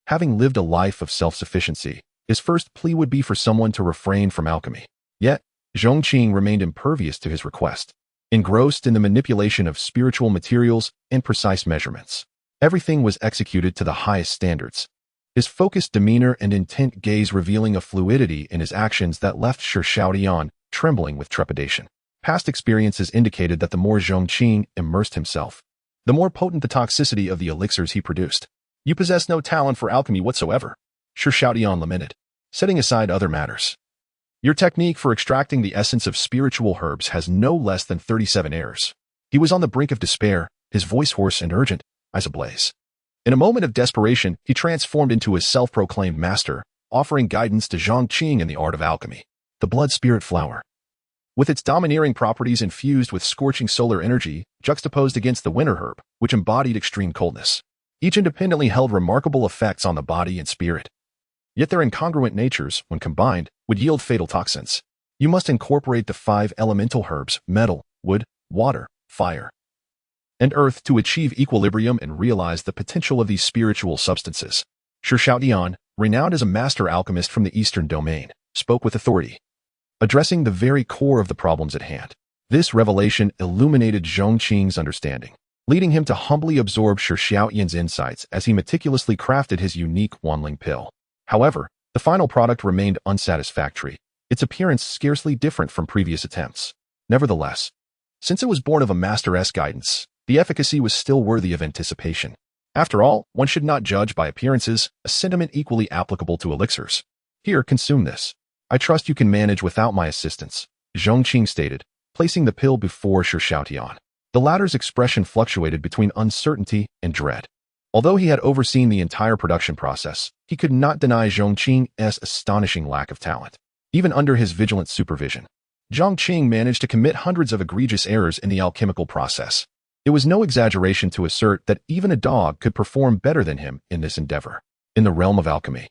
S2: Having lived a life of self-sufficiency, his first plea would be for someone to refrain from alchemy. Yet, Zhong Qing remained impervious to his request, engrossed in the manipulation of spiritual materials and precise measurements. Everything was executed to the highest standards. His focused demeanor and intent gaze revealing a fluidity in his actions that left Shi Xiaodian trembling with trepidation. Past experiences indicated that the more Zhong Qing immersed himself, the more potent the toxicity of the elixirs he produced. You possess no talent for alchemy whatsoever, Shi Xiaodian lamented, setting aside other matters. Your technique for extracting the essence of spiritual herbs has no less than 37 errors. He was on the brink of despair, his voice hoarse and urgent, eyes ablaze. In a moment of desperation, he transformed into his self-proclaimed master, offering guidance to Zhong Qing in the art of alchemy. The blood spirit flower. With its domineering properties infused with scorching solar energy, juxtaposed against the winter herb, which embodied extreme coldness. Each independently held remarkable effects on the body and spirit. Yet their incongruent natures, when combined, would yield fatal toxins. You must incorporate the 5 elemental herbs, metal, wood, water, fire, and earth to achieve equilibrium and realize the potential of these spiritual substances. Shi Xiaodian, renowned as a master alchemist from the eastern domain, spoke with authority, addressing the very core of the problems at hand. This revelation illuminated Zhong Qing's understanding, leading him to humbly absorb Shi Xiaodian's insights as he meticulously crafted his unique Wanling pill. However, the final product remained unsatisfactory, its appearance scarcely different from previous attempts. Nevertheless, since it was born of a master's guidance, the efficacy was still worthy of anticipation. After all, one should not judge by appearances, a sentiment equally applicable to elixirs. Here, consume this. I trust you can manage without my assistance, Zhong Qing stated, placing the pill before Shi Xiaodian. The latter's expression fluctuated between uncertainty and dread. Although he had overseen the entire production process, he could not deny Zhong Qing's astonishing lack of talent. Even under his vigilant supervision, Zhong Qing managed to commit hundreds of egregious errors in the alchemical process. It was no exaggeration to assert that even a dog could perform better than him in this endeavor. In the realm of alchemy,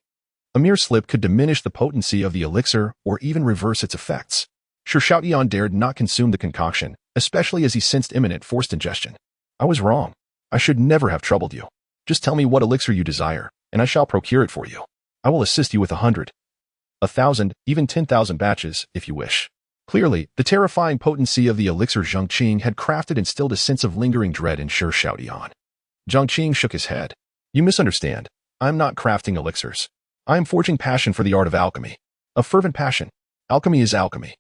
S2: a mere slip could diminish the potency of the elixir or even reverse its effects. Shi Xiaodian dared not consume the concoction, especially as he sensed imminent forced ingestion. I was wrong. I should never have troubled you. Just tell me what elixir you desire, and I shall procure it for you. I will assist you with 100, 1,000, even 10,000 batches, if you wish. Clearly, the terrifying potency of the elixir Zhong Qing had crafted instilled a sense of lingering dread in Shi Xiaodian. Zhong Qing shook his head. You misunderstand. I am not crafting elixirs. I am forging passion for the art of alchemy. A fervent passion. Alchemy is alchemy.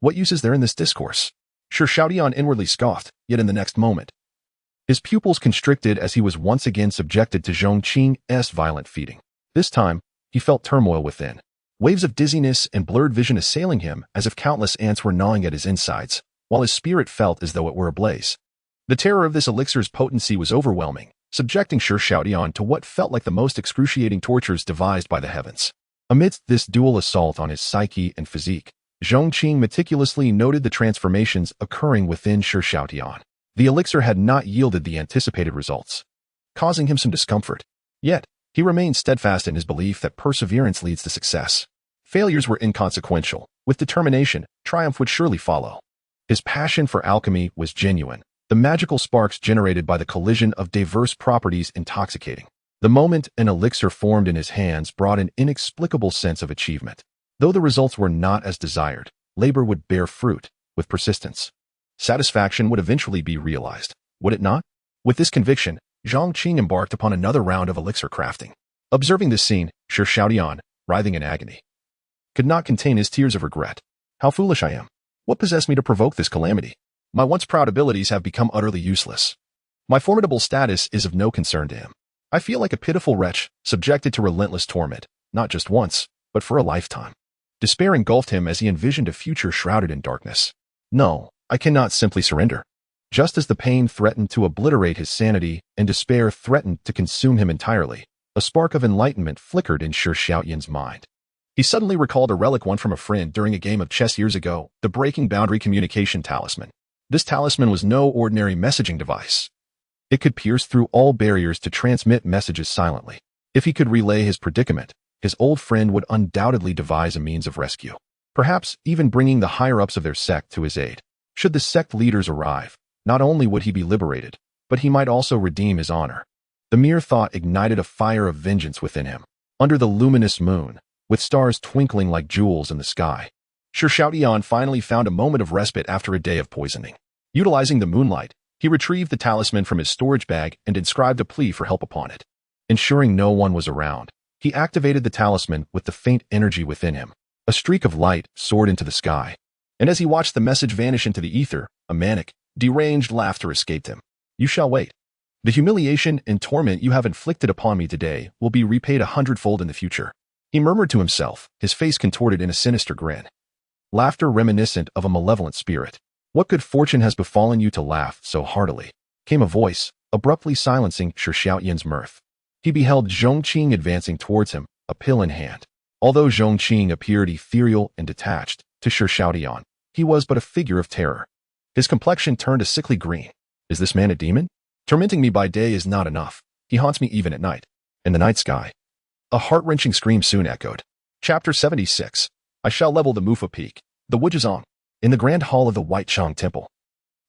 S2: What use is there in this discourse? Shi Xiaodian inwardly scoffed, yet in the next moment, his pupils constricted as he was once again subjected to Zhong Qing's violent feeding. This time, he felt turmoil within. Waves of dizziness and blurred vision assailing him as if countless ants were gnawing at his insides, while his spirit felt as though it were ablaze. The terror of this elixir's potency was overwhelming, subjecting Shi Xiaodian to what felt like the most excruciating tortures devised by the heavens. Amidst this dual assault on his psyche and physique, Zhong Qing meticulously noted the transformations occurring within Shi Xiaodian. The elixir had not yielded the anticipated results, causing him some discomfort. Yet, he remained steadfast in his belief that perseverance leads to success. Failures were inconsequential. With determination, triumph would surely follow. His passion for alchemy was genuine, the magical sparks generated by the collision of diverse properties intoxicating. The moment an elixir formed in his hands brought an inexplicable sense of achievement. Though the results were not as desired, labor would bear fruit, with persistence. Satisfaction would eventually be realized, would it not? With this conviction, Zhong Qing embarked upon another round of elixir crafting. Observing this scene, Shi Xiaodian, writhing in agony, could not contain his tears of regret. How foolish I am. What possessed me to provoke this calamity? My once proud abilities have become utterly useless. My formidable status is of no concern to him. I feel like a pitiful wretch, subjected to relentless torment, not just once, but for a lifetime. Despair engulfed him as he envisioned a future shrouded in darkness. No, I cannot simply surrender. Just as the pain threatened to obliterate his sanity and despair threatened to consume him entirely, a spark of enlightenment flickered in Shi Xiaodian's mind. He suddenly recalled a relic won from a friend during a game of chess years ago, the breaking boundary communication talisman. This talisman was no ordinary messaging device. It could pierce through all barriers to transmit messages silently. If he could relay his predicament, his old friend would undoubtedly devise a means of rescue, perhaps even bringing the higher-ups of their sect to his aid. Should the sect leaders arrive, not only would he be liberated, but he might also redeem his honor. The mere thought ignited a fire of vengeance within him. Under the luminous moon, with stars twinkling like jewels in the sky, Shi Xiaodian finally found a moment of respite after a day of poisoning. Utilizing the moonlight, he retrieved the talisman from his storage bag and inscribed a plea for help upon it. Ensuring no one was around, he activated the talisman with the faint energy within him. A streak of light soared into the sky, and as he watched the message vanish into the ether, a manic, deranged laughter escaped him. You shall wait. The humiliation and torment you have inflicted upon me today will be repaid 100-fold in the future. He murmured to himself, his face contorted in a sinister grin. laughter reminiscent of a malevolent spirit. What good fortune has befallen you to laugh so heartily? Came a voice, abruptly silencing Shi Xiaoyan's mirth. He beheld Zhong Qing advancing towards him, a pill in hand. Although Zhong Qing appeared ethereal and detached, to Shi Xiaoyan, he was but a figure of terror. His complexion turned a sickly green. Is this man a demon? Tormenting me by day is not enough. He haunts me even at night. In the night sky. A heart-wrenching scream soon echoed. Chapter 76. I shall level the Mufa Peak, the Wujizong, in the grand hall of the White Chang Temple.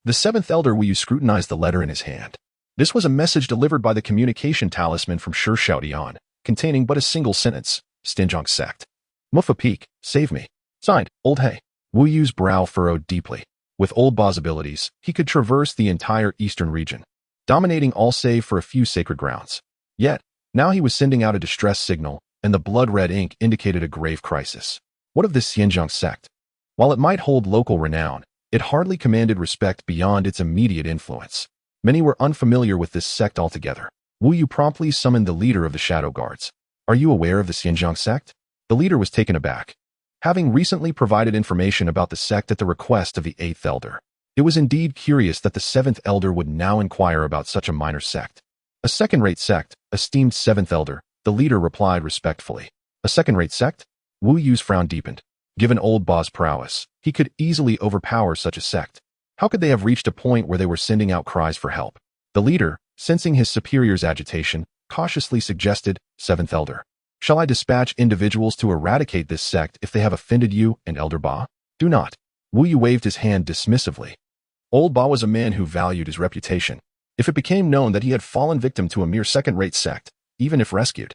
S2: The seventh elder Wu Yu scrutinized the letter in his hand. This was a message delivered by the communication talisman from Shi Xiaoyan, containing but a single sentence, Pingjiang Sect. Mufa Peak, save me. Signed, Old He. Wu Yu's brow furrowed deeply. With Old Ba's abilities, he could traverse the entire eastern region, dominating all save for a few sacred grounds. Yet, now he was sending out a distress signal, and the blood-red ink indicated a grave crisis. What of this Pingjiang Sect? While it might hold local renown, it hardly commanded respect beyond its immediate influence. Many were unfamiliar with this sect altogether. Wu Yu promptly summoned the leader of the Shadow Guards. Are you aware of the Pingjiang Sect? The leader was taken aback. Having recently provided information about the sect at the request of the eighth elder, it was indeed curious that the seventh elder would now inquire about such a minor sect. A second-rate sect, esteemed seventh elder, the leader replied respectfully. A second-rate sect? Wu Yu's frown deepened. Given Old Ba's prowess, he could easily overpower such a sect. How could they have reached a point where they were sending out cries for help? The leader, sensing his superior's agitation, cautiously suggested, Seventh Elder. Shall I dispatch individuals to eradicate this sect if they have offended you and Elder Ba? Do not. Wu Yu waved his hand dismissively. Old Ba was a man who valued his reputation. If it became known that he had fallen victim to a mere second-rate sect, even if rescued,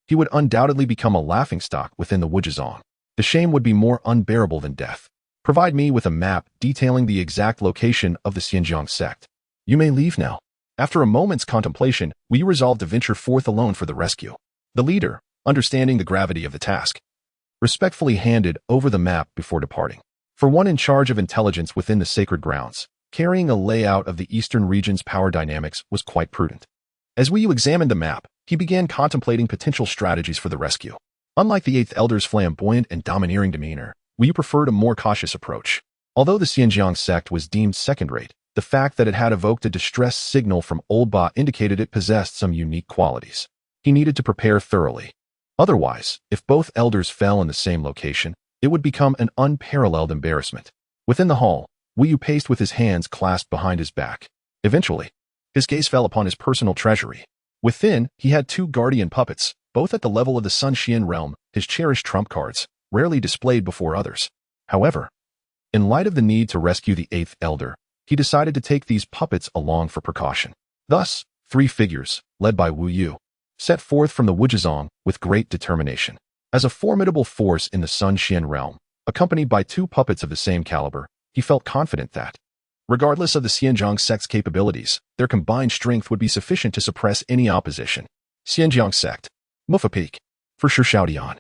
S2: he would undoubtedly become a laughingstock within the Wujizong. The shame would be more unbearable than death. Provide me with a map detailing the exact location of the Pingjiang Sect. You may leave now. After a moment's contemplation, we resolved to venture forth alone for the rescue. The leader, understanding the gravity of the task, respectfully handed over the map before departing. For one in charge of intelligence within the sacred grounds, carrying a layout of the eastern region's power dynamics was quite prudent. As Wu Yu examined the map, he began contemplating potential strategies for the rescue. Unlike the eighth elder's flamboyant and domineering demeanor, Wu Yu preferred a more cautious approach. Although the Pingjiang Sect was deemed second-rate, the fact that it had evoked a distress signal from Old Ba indicated it possessed some unique qualities. He needed to prepare thoroughly. Otherwise, if both elders fell in the same location, it would become an unparalleled embarrassment. Within the hall, Wu Yu paced with his hands clasped behind his back. Eventually, his gaze fell upon his personal treasury. Within, he had two guardian puppets, both at the level of the Sun Xian realm, his cherished trump cards, rarely displayed before others. However, in light of the need to rescue the eighth elder, he decided to take these puppets along for precaution. Thus, three figures, led by Wu Yu, set forth from the Wujizong with great determination. As a formidable force in the Sun Xian realm, accompanied by two puppets of the same caliber, he felt confident that, regardless of the Pingjiang Sect's capabilities, their combined strength would be sufficient to suppress any opposition. Pingjiang Sect. Mufa Peak. For Shi Xiaoyan.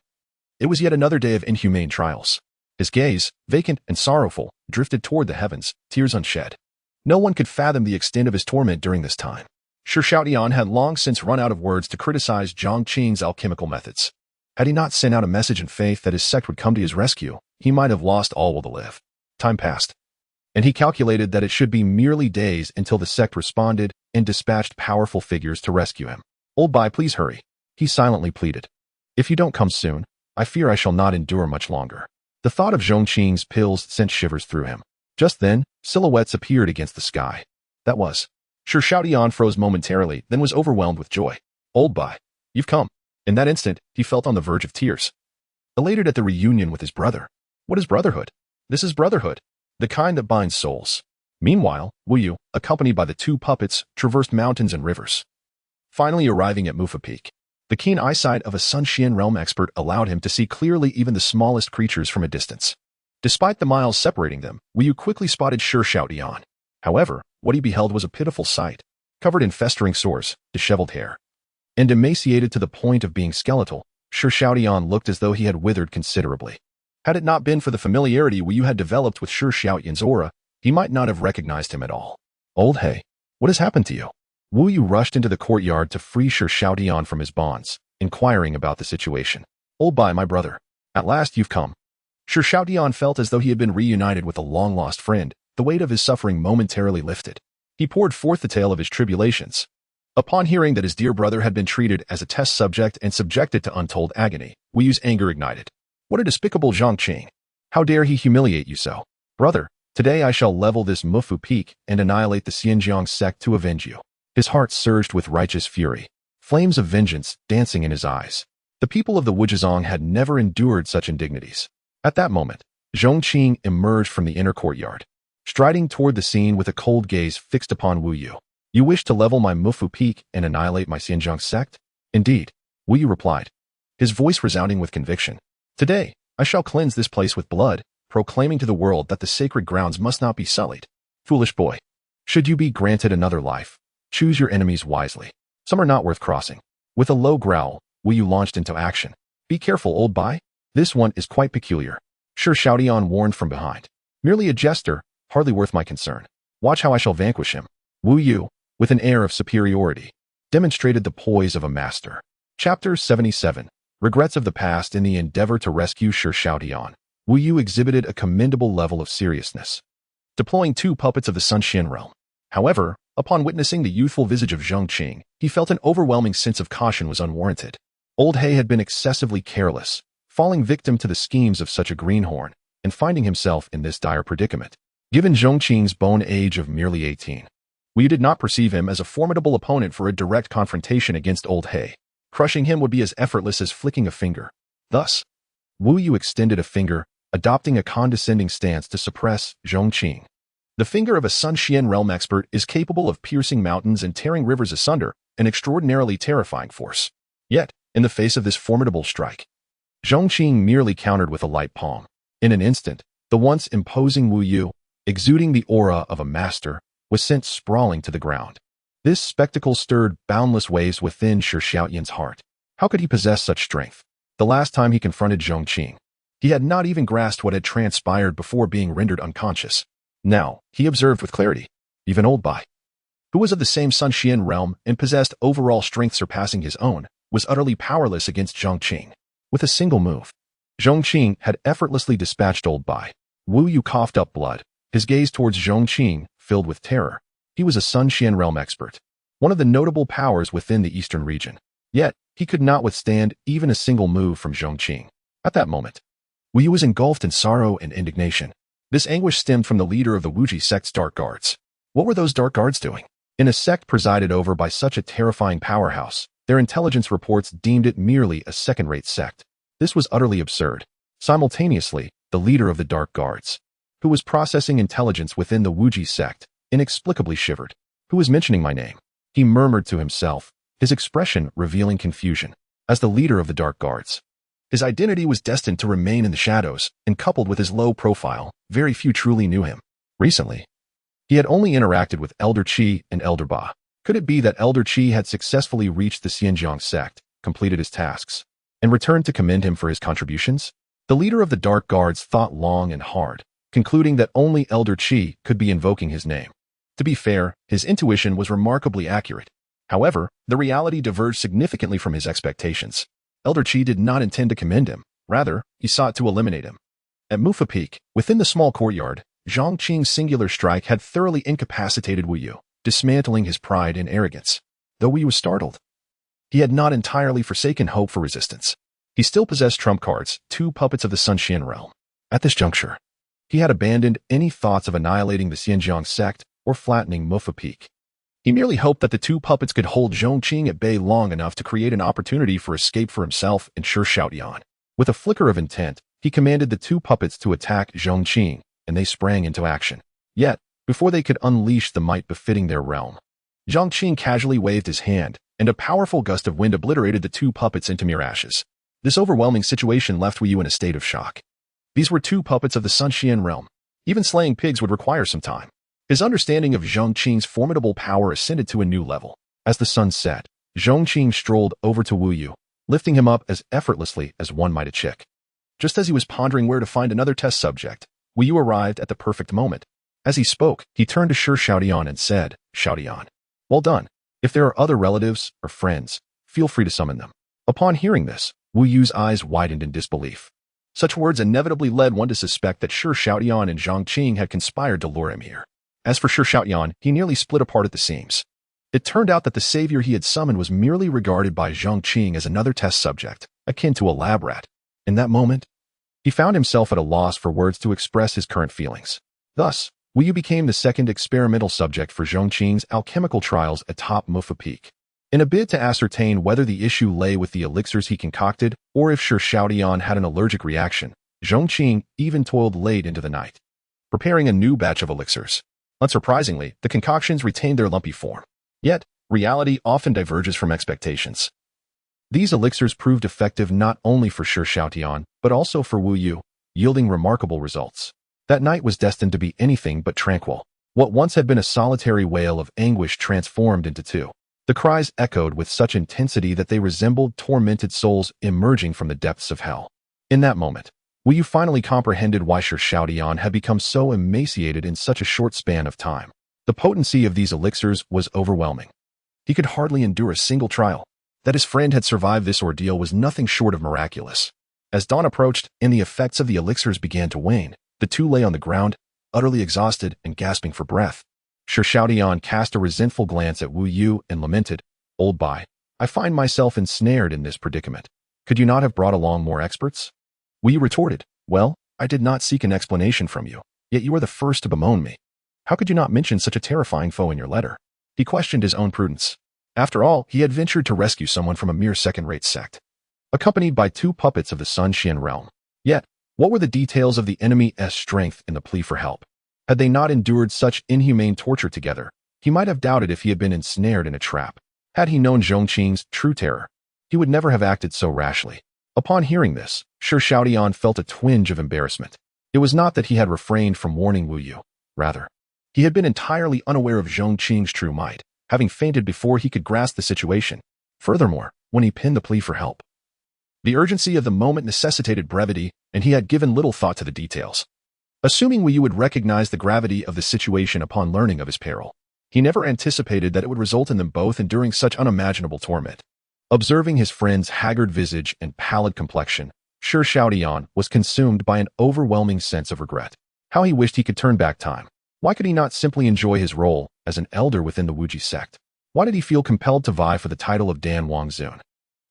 S2: It was yet another day of inhumane trials. His gaze, vacant and sorrowful, drifted toward the heavens, tears unshed. No one could fathom the extent of his torment during this time. Shi Xiaoyan had long since run out of words to criticize Zhong Qing's alchemical methods. Had he not sent out a message in faith that his sect would come to his rescue, he might have lost all will to live. Time passed, and he calculated that it should be merely days until the sect responded and dispatched powerful figures to rescue him. Old Bai, please hurry, he silently pleaded. If you don't come soon, I fear I shall not endure much longer. The thought of Zhong Qing's pills sent shivers through him. Just then, silhouettes appeared against the sky. That was. Shi Xiaoyan froze momentarily, then was overwhelmed with joy. Old Bai, you've come. In that instant, he felt on the verge of tears. Elated at the reunion with his brother. What is brotherhood? This is brotherhood, the kind that binds souls. Meanwhile, Wu Yu, accompanied by the two puppets, traversed mountains and rivers. Finally arriving at Mufa Peak, the keen eyesight of a Sun Xian realm expert allowed him to see clearly even the smallest creatures from a distance. Despite the miles separating them, Wu Yu quickly spotted Shi Xiaoyan. However, what he beheld was a pitiful sight. Covered in festering sores, disheveled hair, and emaciated to the point of being skeletal, Shi Xiaoyan looked as though he had withered considerably. Had it not been for the familiarity Wu Yu had developed with Shi Xiaoyan's aura, he might not have recognized him at all. Old He, what has happened to you? Wu Yu rushed into the courtyard to free Shi Xiaoyan from his bonds, inquiring about the situation. Old Bai, my brother, at last you've come. Sure Xiaotian felt as though he had been reunited with a long-lost friend. The weight of his suffering momentarily lifted. He poured forth the tale of his tribulations. Upon hearing that his dear brother had been treated as a test subject and subjected to untold agony, Wu Yu's anger ignited. What a despicable Zhong Qing! How dare he humiliate you so? Brother, today I shall level this Mufu peak and annihilate the Pingjiang Sect to avenge you. His heart surged with righteous fury, flames of vengeance dancing in his eyes. The people of the Wuzhizong had never endured such indignities. At that moment, Zhong Qing emerged from the inner courtyard, striding toward the scene with a cold gaze fixed upon Wu Yu. You wish to level my Mufu peak and annihilate my Pingjiang Sect? Indeed, Wu Yu replied, his voice resounding with conviction. Today, I shall cleanse this place with blood, proclaiming to the world that the sacred grounds must not be sullied. Foolish boy. Should you be granted another life, choose your enemies wisely. Some are not worth crossing. With a low growl, Wu Yu launched into action. Be careful, old boy. This one is quite peculiar. Sure Xiaotian warned from behind. Merely a jester, hardly worth my concern. Watch how I shall vanquish him. Wu Yu, with an air of superiority, demonstrated the poise of a master. Chapter 77. Regrets of the past. In the endeavor to rescue Sure Xiaotian, Wu Yu exhibited a commendable level of seriousness, deploying 2 puppets of the Sunxian realm. However, upon witnessing the youthful visage of Zhong Qing, he felt an overwhelming sense of caution was unwarranted. Old He had been excessively careless, falling victim to the schemes of such a greenhorn, and finding himself in this dire predicament. Given Zhong Qing's bone age of merely 18, Wu Yu did not perceive him as a formidable opponent for a direct confrontation against Old He. Crushing him would be as effortless as flicking a finger. Thus, Wu Yu extended a finger, adopting a condescending stance to suppress Zhong Qing. The finger of a Sunxian realm expert is capable of piercing mountains and tearing rivers asunder, an extraordinarily terrifying force. Yet, in the face of this formidable strike, Zhong Qing merely countered with a light palm. In an instant, the once imposing Wu Yu, exuding the aura of a master, was sent sprawling to the ground. This spectacle stirred boundless waves within Sure Xiaotian's heart. How could he possess such strength? The last time he confronted Zhong Qing, he had not even grasped what had transpired before being rendered unconscious. Now, he observed with clarity, even Old Bai, who was of the same Sunxian realm and possessed overall strength surpassing his own, was utterly powerless against Zhong Qing. With a single move, Zhong Qing had effortlessly dispatched Old Bai. Wu Yu coughed up blood, his gaze towards Zhong Qing filled with terror. He was a Sunxian realm expert, one of the notable powers within the eastern region. Yet, he could not withstand even a single move from Zhong Qing. At that moment, Wu Yu was engulfed in sorrow and indignation. This anguish stemmed from the leader of the Wuji sect's dark guards. What were those dark guards doing? In a sect presided over by such a terrifying powerhouse, their intelligence reports deemed it merely a second-rate sect. This was utterly absurd. Simultaneously, the leader of the dark guards, who was processing intelligence within the Wuji sect, inexplicably shivered. Who is mentioning my name? He murmured to himself, his expression revealing confusion. As the leader of the dark guards, his identity was destined to remain in the shadows, and coupled with his low profile, very few truly knew him. Recently, he had only interacted with Elder Qi and Elder Ba. Could it be that Elder Qi had successfully reached the Pingjiang Sect, completed his tasks, and returned to commend him for his contributions? The leader of the dark guards thought long and hard, concluding that only Elder Qi could be invoking his name. To be fair, his intuition was remarkably accurate. However, the reality diverged significantly from his expectations. Elder Qi did not intend to commend him. Rather, he sought to eliminate him. At Mufa Peak, within the small courtyard, Zhong Qing's singular strike had thoroughly incapacitated Wu Yu, dismantling his pride and arrogance. Though Wu Yu was startled, he had not entirely forsaken hope for resistance. He still possessed trump cards, 2 puppets of the Sunxian realm. At this juncture, he had abandoned any thoughts of annihilating the Pingjiang Sect or flattening Mufa Peak. He merely hoped that the 2 puppets could hold Zhong Qing at bay long enough to create an opportunity for escape for himself and Sure Xiaotian. With a flicker of intent, he commanded the 2 puppets to attack Zhong Qing, and they sprang into action. Yet, before they could unleash the might befitting their realm, Zhong Qing casually waved his hand, and a powerful gust of wind obliterated the 2 puppets into mere ashes. This overwhelming situation left Wu Yu in a state of shock. These were 2 puppets of the Sunxian realm. Even slaying pigs would require some time. His understanding of Zhong Qing's formidable power ascended to a new level. As the sun set, Zhong Qing strolled over to Wu Yu, lifting him up as effortlessly as one might a chick. Just as he was pondering where to find another test subject, Wu Yu arrived at the perfect moment. As he spoke, he turned to Sure Xiaotian and said, Xiaotian, well done. If there are other relatives or friends, feel free to summon them. Upon hearing this, Wu Yu's eyes widened in disbelief. Such words inevitably led one to suspect that Shi Xiaotian and Zhong Qing had conspired to lure him here. As for Shi Xiaotian, he nearly split apart at the seams. It turned out that the savior he had summoned was merely regarded by Zhong Qing as another test subject, akin to a lab rat. In that moment, he found himself at a loss for words to express his current feelings. Thus, Wu Yu became the second experimental subject for Zhong Qing's alchemical trials atop Mufa Peak. In a bid to ascertain whether the issue lay with the elixirs he concocted or if Shi Xiaotian had an allergic reaction, Zhong Qing even toiled late into the night, preparing a new batch of elixirs. Unsurprisingly, the concoctions retained their lumpy form. Yet, reality often diverges from expectations. These elixirs proved effective not only for Shi Xiaotian, but also for Wu Yu, yielding remarkable results. That night was destined to be anything but tranquil. What once had been a solitary wail of anguish transformed into two. The cries echoed with such intensity that they resembled tormented souls emerging from the depths of hell. In that moment, Wu Yu finally comprehended why Shi Xiaotian had become so emaciated in such a short span of time. The potency of these elixirs was overwhelming. He could hardly endure a single trial. That his friend had survived this ordeal was nothing short of miraculous. As dawn approached and the effects of the elixirs began to wane, the two lay on the ground, utterly exhausted and gasping for breath. Shi Xiaotian cast a resentful glance at Wu Yu and lamented, "Old Bai, I find myself ensnared in this predicament. Could you not have brought along more experts?" Wu Yu retorted, "Well, I did not seek an explanation from you, yet you are the first to bemoan me. How could you not mention such a terrifying foe in your letter?" He questioned his own prudence. After all, he had ventured to rescue someone from a mere second-rate sect, accompanied by two puppets of the Sun Xian realm. Yet, what were the details of the enemy's strength in the plea for help? Had they not endured such inhumane torture together, he might have doubted if he had been ensnared in a trap. Had he known Zhong Qing's true terror, he would never have acted so rashly. Upon hearing this, Shi Xiaotian felt a twinge of embarrassment. It was not that he had refrained from warning Wu Yu. Rather, he had been entirely unaware of Zhong Qing's true might, having fainted before he could grasp the situation. Furthermore, when he penned the plea for help, the urgency of the moment necessitated brevity, and he had given little thought to the details. Assuming Wu Yu would recognize the gravity of the situation upon learning of his peril, he never anticipated that it would result in them both enduring such unimaginable torment. Observing his friend's haggard visage and pallid complexion, Shi Xiaotian was consumed by an overwhelming sense of regret. How he wished he could turn back time. Why could he not simply enjoy his role as an elder within the Wuji sect? Why did he feel compelled to vie for the title of Dan Wangzun?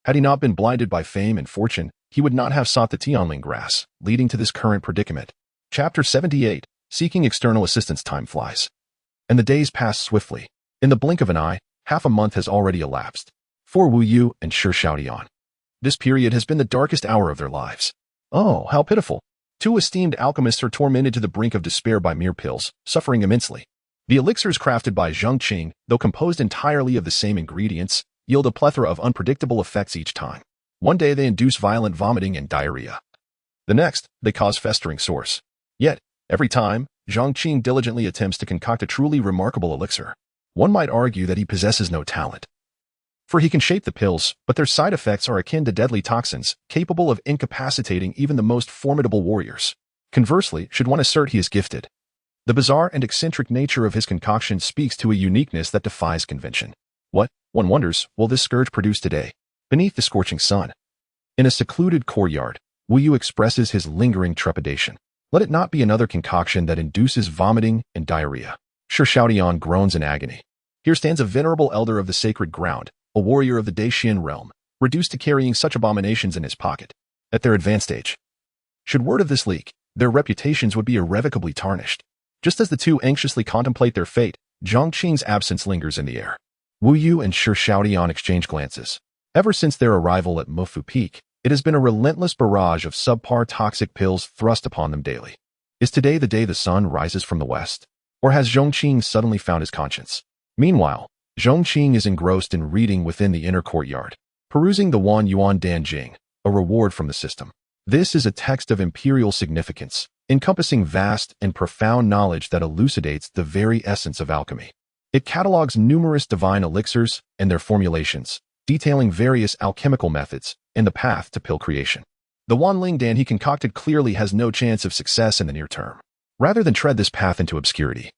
S2: Had he not been blinded by fame and fortune, he would not have sought the Tianling grass, leading to this current predicament. Chapter 78, Seeking External Assistance. Time flies, and the days pass swiftly. In the blink of an eye, half a month has already elapsed. For Wu Yu and Shi Xiaotian, this period has been the darkest hour of their lives. Oh, how pitiful. Two esteemed alchemists are tormented to the brink of despair by mere pills, suffering immensely. The elixirs crafted by Zhong Qing, though composed entirely of the same ingredients, yield a plethora of unpredictable effects each time. One day they induce violent vomiting and diarrhea. The next, they cause festering sores. Yet, every time, Zhong Qing diligently attempts to concoct a truly remarkable elixir. One might argue that he possesses no talent, for he can shape the pills, but their side effects are akin to deadly toxins, capable of incapacitating even the most formidable warriors. Conversely, should one assert he is gifted, the bizarre and eccentric nature of his concoction speaks to a uniqueness that defies convention. What, one wonders, will this scourge produce today, beneath the scorching sun? In a secluded courtyard, Wu Yu expresses his lingering trepidation. Let it not be another concoction that induces vomiting and diarrhea. Shi Xiaotian groans in agony. Here stands a venerable elder of the sacred ground, a warrior of the Dacian realm, reduced to carrying such abominations in his pocket. At their advanced age, should word of this leak, their reputations would be irrevocably tarnished. Just as the two anxiously contemplate their fate, Zhong Qing's absence lingers in the air. Wu Yu and Shi Xiaotian exchange glances. Ever since their arrival at Mufu Peak, it has been a relentless barrage of subpar toxic pills thrust upon them daily. Is today the day the sun rises from the west? Or has Zhong Qing suddenly found his conscience? Meanwhile, Zhong Qing is engrossed in reading within the inner courtyard, perusing the Wan Yuan Dan Jing, a reward from the system. This is a text of imperial significance, encompassing vast and profound knowledge that elucidates the very essence of alchemy. It catalogs numerous divine elixirs and their formulations, detailing various alchemical methods and the path to pill creation. The Wanling Dan he concocted clearly has no chance of success in the near term. Rather than tread this path into obscurity,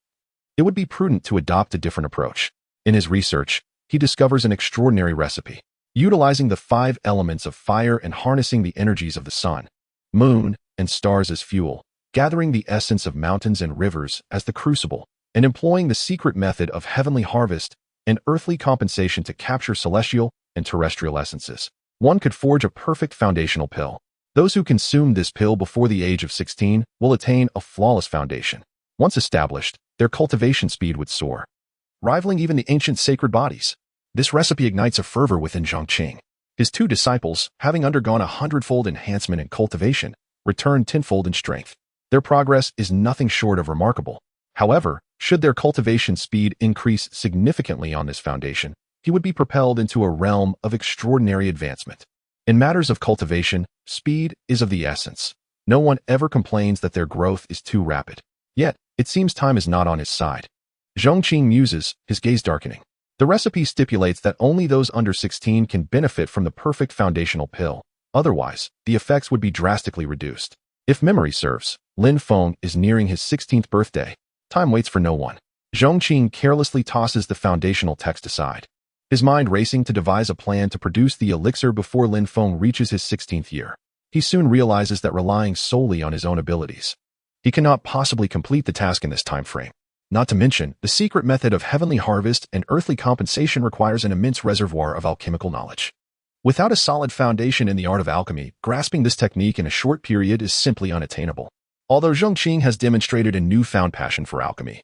S2: it would be prudent to adopt a different approach. In his research, he discovers an extraordinary recipe. Utilizing the 5 elements of fire and harnessing the energies of the sun, moon, and stars as fuel, gathering the essence of mountains and rivers as the crucible, and employing the secret method of heavenly harvest and earthly compensation to capture celestial and terrestrial essences. One could forge a perfect foundational pill. Those who consume this pill before the age of 16 will attain a flawless foundation. Once established, their cultivation speed would soar, rivaling even the ancient sacred bodies. This recipe ignites a fervor within Zhong Qing. His two disciples, having undergone a hundredfold enhancement in cultivation, returned tenfold in strength. Their progress is nothing short of remarkable. However, should their cultivation speed increase significantly on this foundation, he would be propelled into a realm of extraordinary advancement. In matters of cultivation, speed is of the essence. No one ever complains that their growth is too rapid. Yet, it seems time is not on his side. Zhong Qing muses, his gaze darkening. The recipe stipulates that only those under 16 can benefit from the perfect foundational pill. Otherwise, the effects would be drastically reduced. If memory serves, Lin Feng is nearing his 16th birthday. Time waits for no one. Zhong Qing carelessly tosses the foundational text aside, his mind racing to devise a plan to produce the elixir before Lin Feng reaches his 16th year. He soon realizes that relying solely on his own abilities, he cannot possibly complete the task in this time frame. Not to mention, the secret method of heavenly harvest and earthly compensation requires an immense reservoir of alchemical knowledge. Without a solid foundation in the art of alchemy, grasping this technique in a short period is simply unattainable. Although Zhong Qing has demonstrated a newfound passion for alchemy,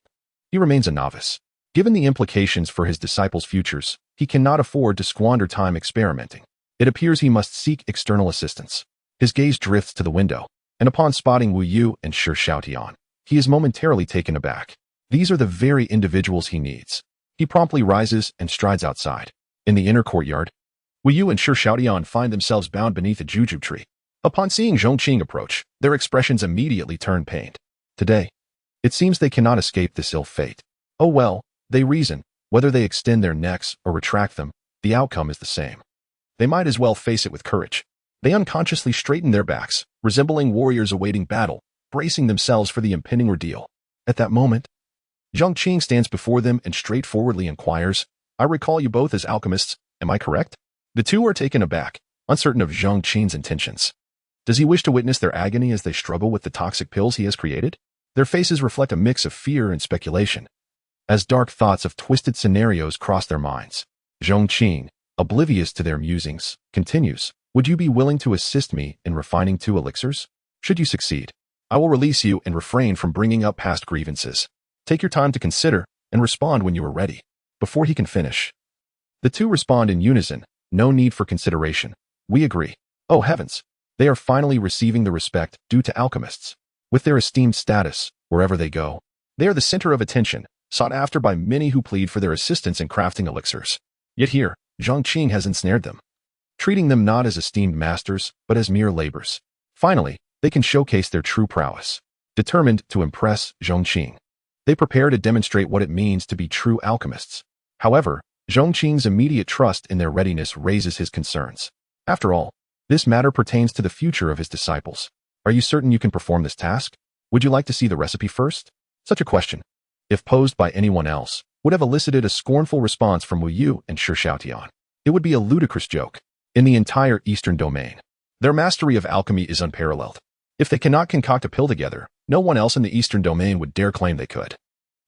S2: he remains a novice. Given the implications for his disciples' futures, he cannot afford to squander time experimenting. It appears he must seek external assistance. His gaze drifts to the window, and upon spotting Wu Yu and Shi Xiaotian, he is momentarily taken aback. These are the very individuals he needs. He promptly rises and strides outside. In the inner courtyard, Wu Yu and Shi Xiaotian find themselves bound beneath a jujube tree. Upon seeing Zhong Qing approach, their expressions immediately turn pained. Today, it seems they cannot escape this ill fate. Oh well, they reason, whether they extend their necks or retract them, the outcome is the same. They might as well face it with courage. They unconsciously straighten their backs, resembling warriors awaiting battle, bracing themselves for the impending ordeal. At that moment, Zhong Qing stands before them and straightforwardly inquires, "I recall you both as alchemists, am I correct?" The two are taken aback, uncertain of Zhong Qing's intentions. Does he wish to witness their agony as they struggle with the toxic pills he has created? Their faces reflect a mix of fear and speculation, as dark thoughts of twisted scenarios cross their minds. Zhong Qing, oblivious to their musings, continues, "Would you be willing to assist me in refining 2 elixirs? Should you succeed, I will release you and refrain from bringing up past grievances. Take your time to consider and respond when you are ready." Before he can finish, the two respond in unison, "No need for consideration. We agree." Oh heavens! They are finally receiving the respect due to alchemists. With their esteemed status, wherever they go, they are the center of attention, sought after by many who plead for their assistance in crafting elixirs. Yet here, Zhong Qing has ensnared them, treating them not as esteemed masters, but as mere labors. Finally, they can showcase their true prowess. Determined to impress Zhong Qing, they prepare to demonstrate what it means to be true alchemists. However, Zhong Qing's immediate trust in their readiness raises his concerns. After all, this matter pertains to the future of his disciples. Are you certain you can perform this task? Would you like to see the recipe first? Such a question, if posed by anyone else, would have elicited a scornful response from Wu Yu and Shi Xiaotian. It would be a ludicrous joke. In the entire Eastern domain, their mastery of alchemy is unparalleled. If they cannot concoct a pill together, no one else in the Eastern domain would dare claim they could.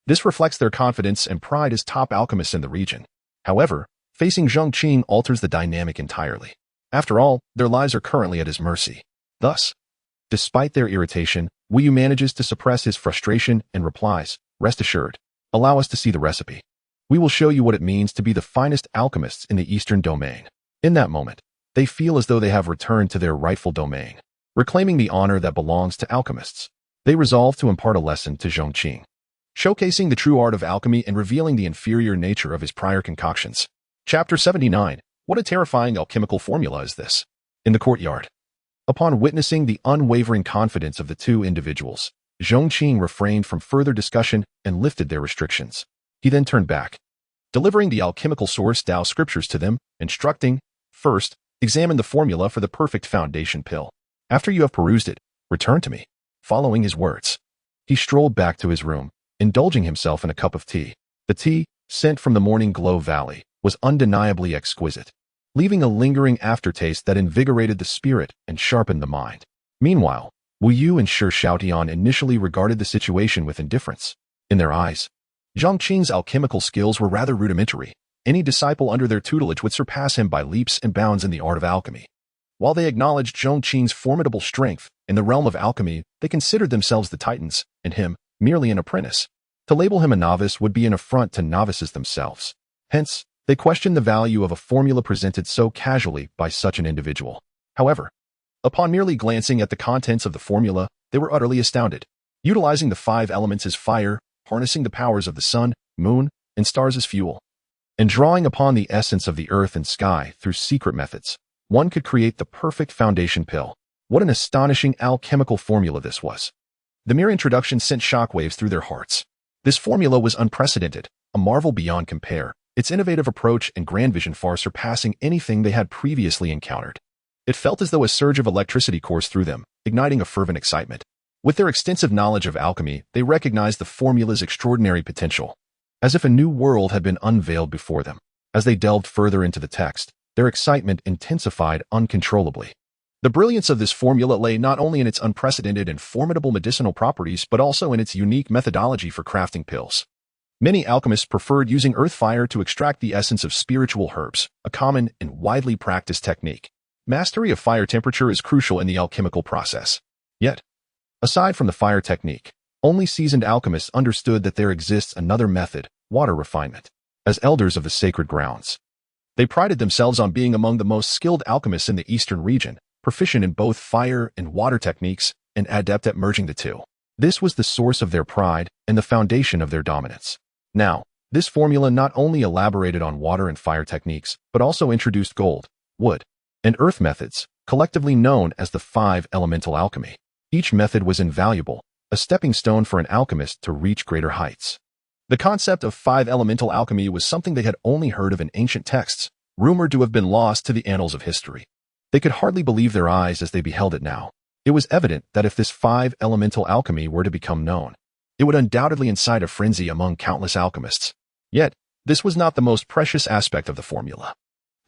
S2: This reflects their confidence and pride as top alchemists in the region. However, facing Zhong Qing alters the dynamic entirely. After all, their lives are currently at his mercy. Thus, despite their irritation, Wu Yu manages to suppress his frustration and replies, "Rest assured, allow us to see the recipe. We will show you what it means to be the finest alchemists in the Eastern domain." In that moment, they feel as though they have returned to their rightful domain, reclaiming the honor that belongs to alchemists. They resolve to impart a lesson to Zhong Qing, showcasing the true art of alchemy and revealing the inferior nature of his prior concoctions. Chapter 79. What a terrifying alchemical formula is this? In the courtyard, upon witnessing the unwavering confidence of the two individuals, Zhong Qing refrained from further discussion and lifted their restrictions. He then turned back, delivering the alchemical source Tao scriptures to them, instructing, "First, examine the formula for the perfect foundation pill. After you have perused it, return to me." Following his words, he strolled back to his room, indulging himself in a cup of tea. The tea, sent from the Morning Glow Valley, was undeniably exquisite, leaving a lingering aftertaste that invigorated the spirit and sharpened the mind. Meanwhile, Wu Yu and Shi Xiaotian initially regarded the situation with indifference. In their eyes, Zhong Qing's alchemical skills were rather rudimentary. Any disciple under their tutelage would surpass him by leaps and bounds in the art of alchemy. While they acknowledged Zhong Qing's formidable strength in the realm of alchemy, they considered themselves the titans, and him merely an apprentice. To label him a novice would be an affront to novices themselves. Hence, they questioned the value of a formula presented so casually by such an individual. However, upon merely glancing at the contents of the formula, they were utterly astounded. Utilizing the 5 elements as fire, harnessing the powers of the sun, moon, and stars as fuel, and drawing upon the essence of the earth and sky through secret methods, one could create the perfect foundation pill. What an astonishing alchemical formula this was. The mere introduction sent shockwaves through their hearts. This formula was unprecedented, a marvel beyond compare, its innovative approach and grand vision far surpassing anything they had previously encountered. It felt as though a surge of electricity coursed through them, igniting a fervent excitement. With their extensive knowledge of alchemy, they recognized the formula's extraordinary potential, as if a new world had been unveiled before them. As they delved further into the text, their excitement intensified uncontrollably. The brilliance of this formula lay not only in its unprecedented and formidable medicinal properties but also in its unique methodology for crafting pills. Many alchemists preferred using earth fire to extract the essence of spiritual herbs, a common and widely practiced technique. Mastery of fire temperature is crucial in the alchemical process. Yet, aside from the fire technique, only seasoned alchemists understood that there exists another method, water refinement. As elders of the sacred grounds, they prided themselves on being among the most skilled alchemists in the eastern region, proficient in both fire and water techniques, and adept at merging the two. This was the source of their pride and the foundation of their dominance. Now, this formula not only elaborated on water and fire techniques, but also introduced gold, wood, and earth methods, collectively known as the 5 elemental alchemy. Each method was invaluable, a stepping stone for an alchemist to reach greater heights. The concept of 5 elemental alchemy was something they had only heard of in ancient texts, rumored to have been lost to the annals of history. They could hardly believe their eyes as they beheld it now. It was evident that if this 5 elemental alchemy were to become known, it would undoubtedly incite a frenzy among countless alchemists. Yet, this was not the most precious aspect of the formula.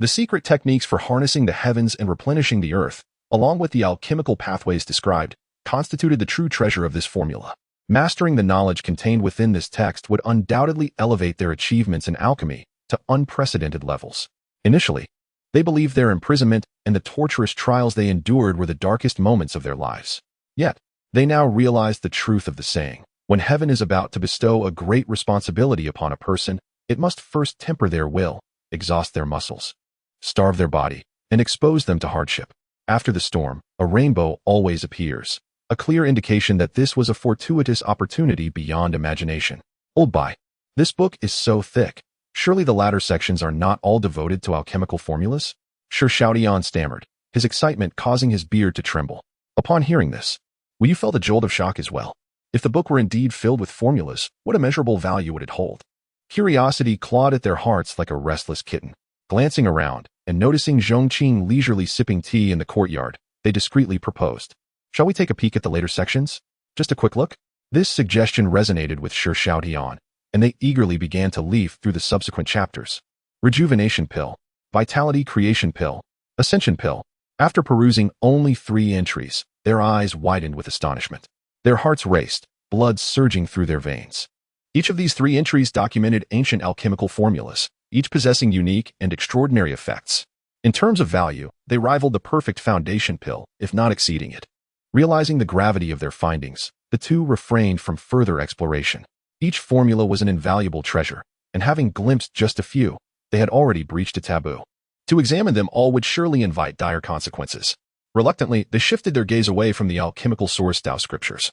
S2: The secret techniques for harnessing the heavens and replenishing the earth, along with the alchemical pathways described, constituted the true treasure of this formula. Mastering the knowledge contained within this text would undoubtedly elevate their achievements in alchemy to unprecedented levels. Initially, they believed their imprisonment and the torturous trials they endured were the darkest moments of their lives. Yet, they now realized the truth of the saying, when heaven is about to bestow a great responsibility upon a person, it must first temper their will, exhaust their muscles, starve their body, and expose them to hardship. After the storm, a rainbow always appears, a clear indication that this was a fortuitous opportunity beyond imagination. Old by. This book is so thick. Surely the latter sections are not all devoted to alchemical formulas? Shi Xiaotian stammered, his excitement causing his beard to tremble. Upon hearing this, Wu Yu felt a jolt of shock as well. If the book were indeed filled with formulas, what immeasurable value would it hold? Curiosity clawed at their hearts like a restless kitten. Glancing around and noticing Zhong Qing leisurely sipping tea in the courtyard, they discreetly proposed, "Shall we take a peek at the later sections? Just a quick look?" This suggestion resonated with Shi Xiaotian, and they eagerly began to leaf through the subsequent chapters. Rejuvenation pill, vitality creation pill, ascension pill. After perusing only 3 entries, their eyes widened with astonishment. Their hearts raced, blood surging through their veins. Each of these 3 entries documented ancient alchemical formulas, each possessing unique and extraordinary effects. In terms of value, they rivaled the perfect foundation pill, if not exceeding it. Realizing the gravity of their findings, the two refrained from further exploration. Each formula was an invaluable treasure, and having glimpsed just a few, they had already breached a taboo. To examine them all would surely invite dire consequences. Reluctantly, they shifted their gaze away from the alchemical source Tao scriptures,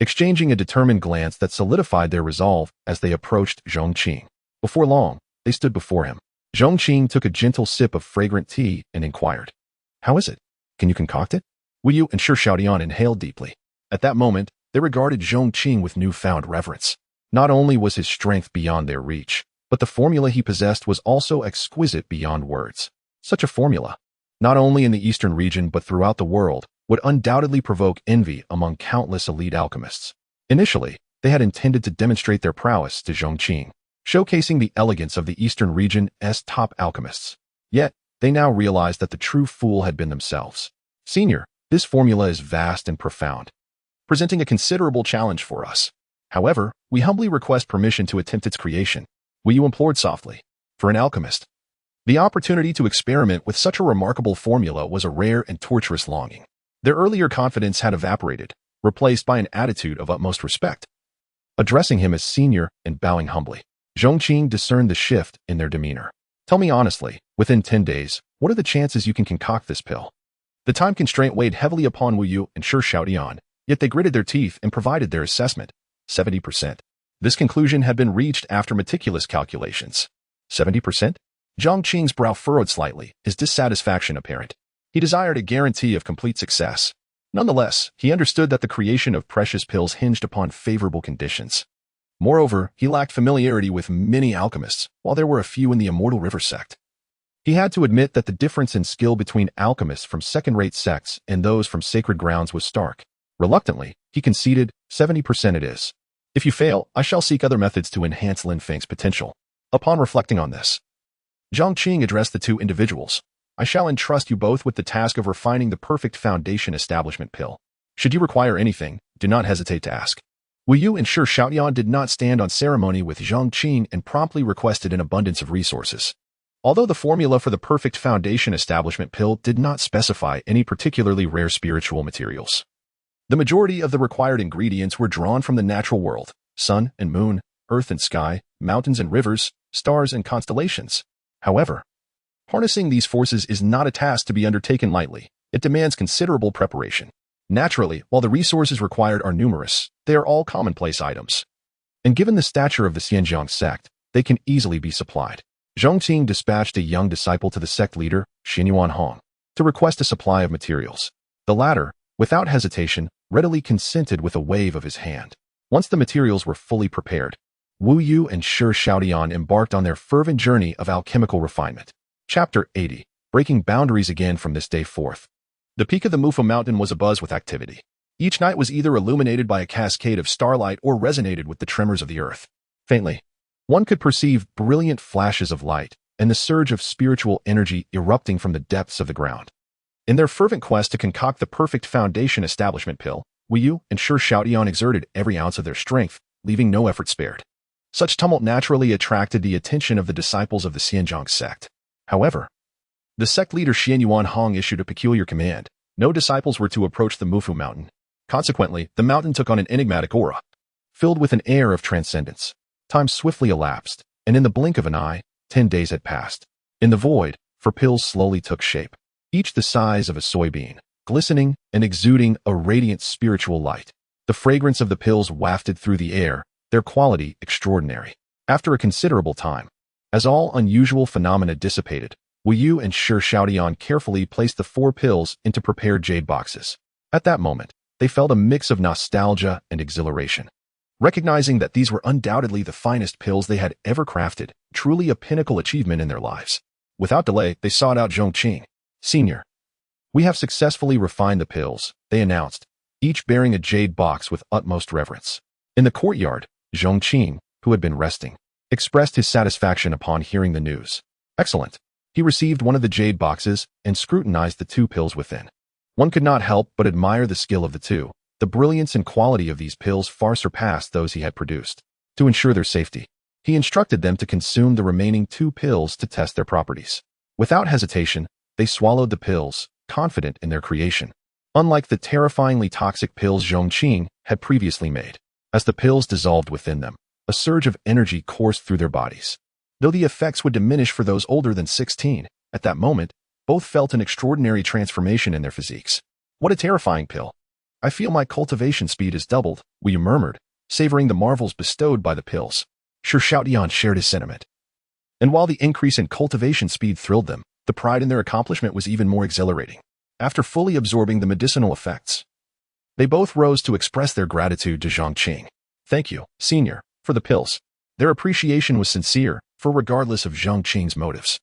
S2: exchanging a determined glance that solidified their resolve as they approached Zhong Qing. Before long, they stood before him. Zhong Qing took a gentle sip of fragrant tea and inquired, "How is it? Can you concoct it?" Wu Yu and Shi Xiaotian inhaled deeply. At that moment, they regarded Zhong Qing with newfound reverence. Not only was his strength beyond their reach, but the formula he possessed was also exquisite beyond words. Such a formula, not only in the eastern region but throughout the world, would undoubtedly provoke envy among countless elite alchemists. Initially, they had intended to demonstrate their prowess to Zhong Qing, showcasing the elegance of the eastern region's top alchemists. Yet, they now realized that the true fool had been themselves. "Senior, This formula is vast and profound, presenting a considerable challenge for us. However, we humbly request permission to attempt its creation. Will you implored softly? For an alchemist, the opportunity to experiment with such a remarkable formula was a rare and torturous longing. Their earlier confidence had evaporated, replaced by an attitude of utmost respect. Addressing him as senior and bowing humbly, Zhong Qing discerned the shift in their demeanor. Tell me honestly, within 10 days, what are the chances you can concoct this pill? The time constraint weighed heavily upon Wu Yu and Shi Xiaotian, yet they gritted their teeth and provided their assessment. 70%. This conclusion had been reached after meticulous calculations. 70%? Zhong Qing's brow furrowed slightly, his dissatisfaction apparent. He desired a guarantee of complete success. Nonetheless, he understood that the creation of precious pills hinged upon favorable conditions. Moreover, he lacked familiarity with many alchemists, while there were a few in the Immortal River sect. He had to admit that the difference in skill between alchemists from second-rate sects and those from sacred grounds was stark. Reluctantly, he conceded, 70% it is. If you fail, I shall seek other methods to enhance Lin Feng's potential. Upon reflecting on this, Zhong Qing addressed the two individuals. I shall entrust you both with the task of refining the perfect foundation establishment pill. Should you require anything, do not hesitate to ask. Wu Yu and Shi Xiaotian did not stand on ceremony with Zhong Qing and promptly requested an abundance of resources. Although the formula for the perfect foundation establishment pill did not specify any particularly rare spiritual materials, the majority of the required ingredients were drawn from the natural world: sun and moon, earth and sky, mountains and rivers, stars and constellations. However, harnessing these forces is not a task to be undertaken lightly. It demands considerable preparation. Naturally, while the resources required are numerous, they are all commonplace items. And given the stature of the Pingjiang Sect, they can easily be supplied. Zhong Qing dispatched a young disciple to the sect leader, Xinyuan Hong, to request a supply of materials. The latter, without hesitation, readily consented with a wave of his hand. Once the materials were fully prepared, Wu Yu and Shi Xiaotian embarked on their fervent journey of alchemical refinement. Chapter 80. Breaking boundaries again from this day forth. The peak of the Mufa mountain was abuzz with activity. Each night was either illuminated by a cascade of starlight or resonated with the tremors of the earth. Faintly, one could perceive brilliant flashes of light and the surge of spiritual energy erupting from the depths of the ground. In their fervent quest to concoct the perfect foundation establishment pill, Wu Yu and Shi Xiaotian exerted every ounce of their strength, leaving no effort spared. Such tumult naturally attracted the attention of the disciples of the Pingjiang Sect. However, the sect leader Xinyuan Hong issued a peculiar command. No disciples were to approach the Mufu mountain. Consequently, the mountain took on an enigmatic aura, filled with an air of transcendence. Time swiftly elapsed, and in the blink of an eye, 10 days had passed. In the void, 4 pills slowly took shape, each the size of a soybean, glistening and exuding a radiant spiritual light. The fragrance of the pills wafted through the air, their quality extraordinary. After a considerable time, as all unusual phenomena dissipated, Wu Yu and Shi Xiaotian carefully placed the 4 pills into prepared jade boxes. At that moment, they felt a mix of nostalgia and exhilaration. Recognizing that these were undoubtedly the finest pills they had ever crafted, truly a pinnacle achievement in their lives. Without delay, they sought out Zhong Qing. Senior, we have successfully refined the pills, they announced, each bearing a jade box with utmost reverence. In the courtyard, Zhong Qing, who had been resting, expressed his satisfaction upon hearing the news. Excellent. He received one of the jade boxes and scrutinized the 2 pills within. One could not help but admire the skill of the 2. The brilliance and quality of these pills far surpassed those he had produced. To ensure their safety, he instructed them to consume the remaining 2 pills to test their properties. Without hesitation, they swallowed the pills, confident in their creation. Unlike the terrifyingly toxic pills Zhong Qing had previously made, as the pills dissolved within them, a surge of energy coursed through their bodies. Though the effects would diminish for those older than 16, at that moment, both felt an extraordinary transformation in their physiques. What a terrifying pill! I feel my cultivation speed is doubled, Wu Yu murmured, savoring the marvels bestowed by the pills. Shi Xiaotian shared his sentiment. And while the increase in cultivation speed thrilled them, the pride in their accomplishment was even more exhilarating. After fully absorbing the medicinal effects, they both rose to express their gratitude to Zhong Qing. Thank you, Senior, for the pills. Their appreciation was sincere, for regardless of Zhong Qing's motives,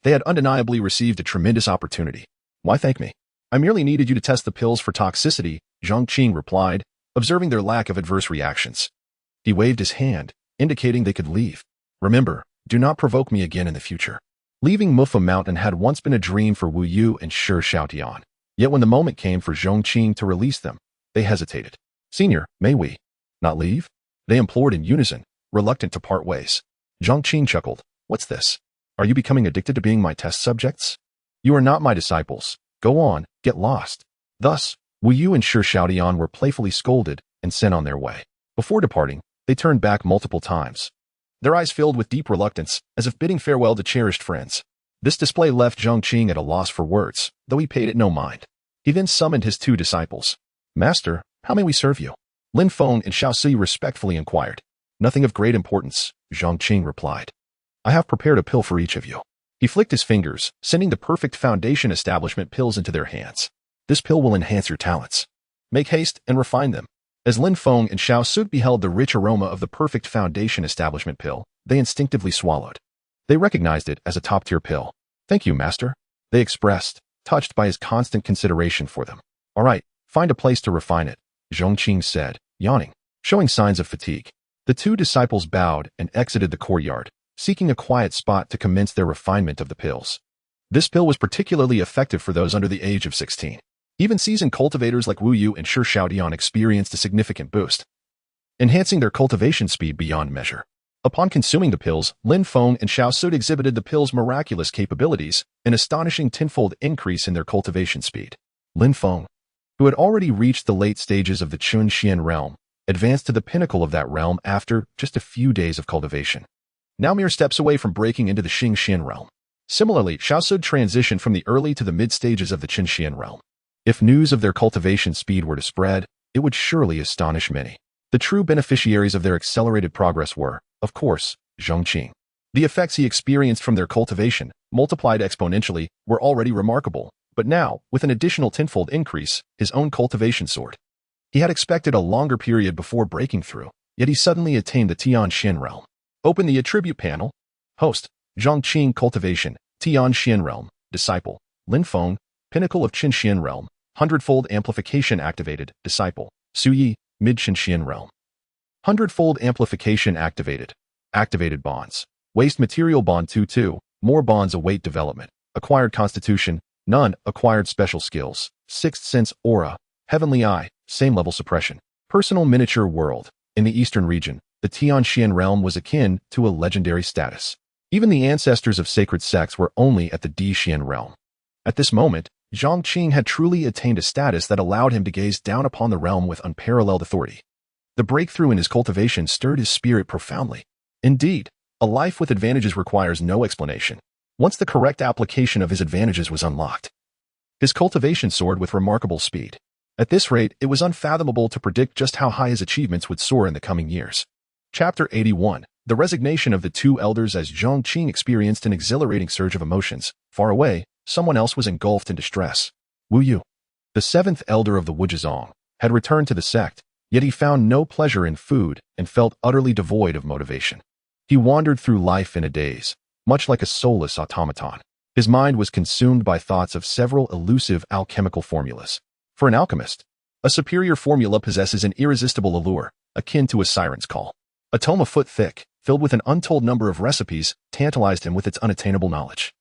S2: they had undeniably received a tremendous opportunity. Why thank me? I merely needed you to test the pills for toxicity, Zhong Qing replied, observing their lack of adverse reactions. He waved his hand, indicating they could leave. Remember, do not provoke me again in the future. Leaving Mufa Mountain had once been a dream for Wu Yu and Shi Xiaotian. Yet when the moment came for Zhong Qing to release them, they hesitated. "Senior, may we not leave?" they implored in unison, reluctant to part ways. Zhong Qing chuckled. "What's this? Are you becoming addicted to being my test subjects? You are not my disciples. Go on, get lost." Thus, Wu Yu and Shi Xiaodian were playfully scolded and sent on their way. Before departing, they turned back multiple times, their eyes filled with deep reluctance, as if bidding farewell to cherished friends. This display left Zhong Qing at a loss for words, though he paid it no mind. He then summoned his two disciples. "Master, how may we serve you?" Lin Feng and Xiao Si respectfully inquired. "Nothing of great importance," Zhong Qing replied. "I have prepared a pill for each of you." He flicked his fingers, sending the perfect foundation establishment pills into their hands. "This pill will enhance your talents. Make haste and refine them." As Lin Feng and Xiao Si beheld the rich aroma of the perfect foundation establishment pill, they instinctively swallowed. They recognized it as a top-tier pill. "Thank you, master," they expressed, touched by his constant consideration for them. "All right, find a place to refine it," Zhong Qing said, yawning, showing signs of fatigue. The two disciples bowed and exited the courtyard, seeking a quiet spot to commence their refinement of the pills. This pill was particularly effective for those under the age of 16. Even seasoned cultivators like Wu Yu and Shi Xiaodian experienced a significant boost, enhancing their cultivation speed beyond measure. Upon consuming the pills, Lin Feng and Xiao Si exhibited the pill's miraculous capabilities, an astonishing tenfold increase in their cultivation speed. Lin Feng, who had already reached the late stages of the Chun Xian realm, advanced to the pinnacle of that realm after just a few days of cultivation, now mere steps away from breaking into the Xing Xian realm. Similarly, Xiao Si transitioned from the early to the mid stages of the Qin Xian realm. If news of their cultivation speed were to spread, it would surely astonish many. The true beneficiaries of their accelerated progress were, of course, Zhong Qing. The effects he experienced from their cultivation, multiplied exponentially, were already remarkable, but now, with an additional tenfold increase, his own cultivation soared. He had expected a longer period before breaking through, yet he suddenly attained the Tian Xian realm. Open the attribute panel. Host, Zhong Qing cultivation, Tian Xian realm. Disciple, Lin Feng, pinnacle of Qin Xian realm. Hundredfold amplification activated. Disciple, Su Yi, mid Qin Xian realm. Hundredfold amplification activated. Activated bonds. Waste material bond 2-2. More bonds await development. Acquired constitution. None. Acquired special skills. Sixth sense aura. Heavenly eye. Same level suppression. Personal miniature world. In the eastern region, the Tian Xian realm was akin to a legendary status. Even the ancestors of sacred sects were only at the Di Xian realm. At this moment, Zhong Qing had truly attained a status that allowed him to gaze down upon the realm with unparalleled authority. The breakthrough in his cultivation stirred his spirit profoundly. Indeed, a life with advantages requires no explanation. Once the correct application of his advantages was unlocked, his cultivation soared with remarkable speed. At this rate, it was unfathomable to predict just how high his achievements would soar in the coming years. Chapter 81. The resignation of the two elders. As Zhong Qing experienced an exhilarating surge of emotions, far away, someone else was engulfed in distress. Wu Yu, the seventh elder of the Wuzhizong, had returned to the sect, yet he found no pleasure in food and felt utterly devoid of motivation. He wandered through life in a daze, much like a soulless automaton. His mind was consumed by thoughts of several elusive alchemical formulas. For an alchemist, a superior formula possesses an irresistible allure, akin to a siren's call. A tome a foot thick, filled with an untold number of recipes, tantalized him with its unattainable knowledge,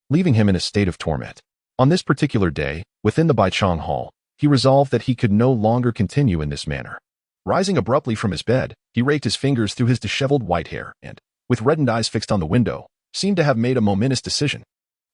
S2: leaving him in a state of torment. On this particular day, within the Baichang Hall, he resolved that he could no longer continue in this manner. Rising abruptly from his bed, he raked his fingers through his disheveled white hair and, with reddened eyes fixed on the window, seemed to have made a momentous decision.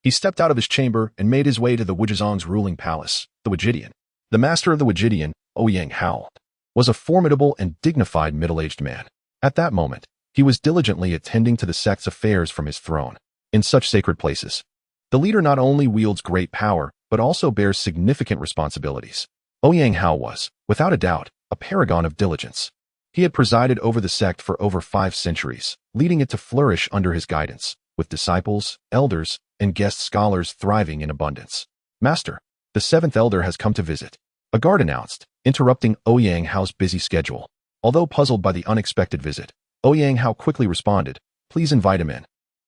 S2: He stepped out of his chamber and made his way to the Wuzhizong's ruling palace, the Wujidian. The master of the Wujidian, Ouyang Hao, was a formidable and dignified middle-aged man. At that moment, he was diligently attending to the sect's affairs from his throne. In such sacred places, the leader not only wields great power, but also bears significant responsibilities. Ouyang Hao was, without a doubt, a paragon of diligence. He had presided over the sect for over 5 centuries, leading it to flourish under his guidance, with disciples, elders, and guest scholars thriving in abundance. Master, the seventh elder has come to visit, a guard announced, interrupting Ouyang Hao's busy schedule. Although puzzled by the unexpected visit, Ouyang Hao quickly responded, "Please invite him in."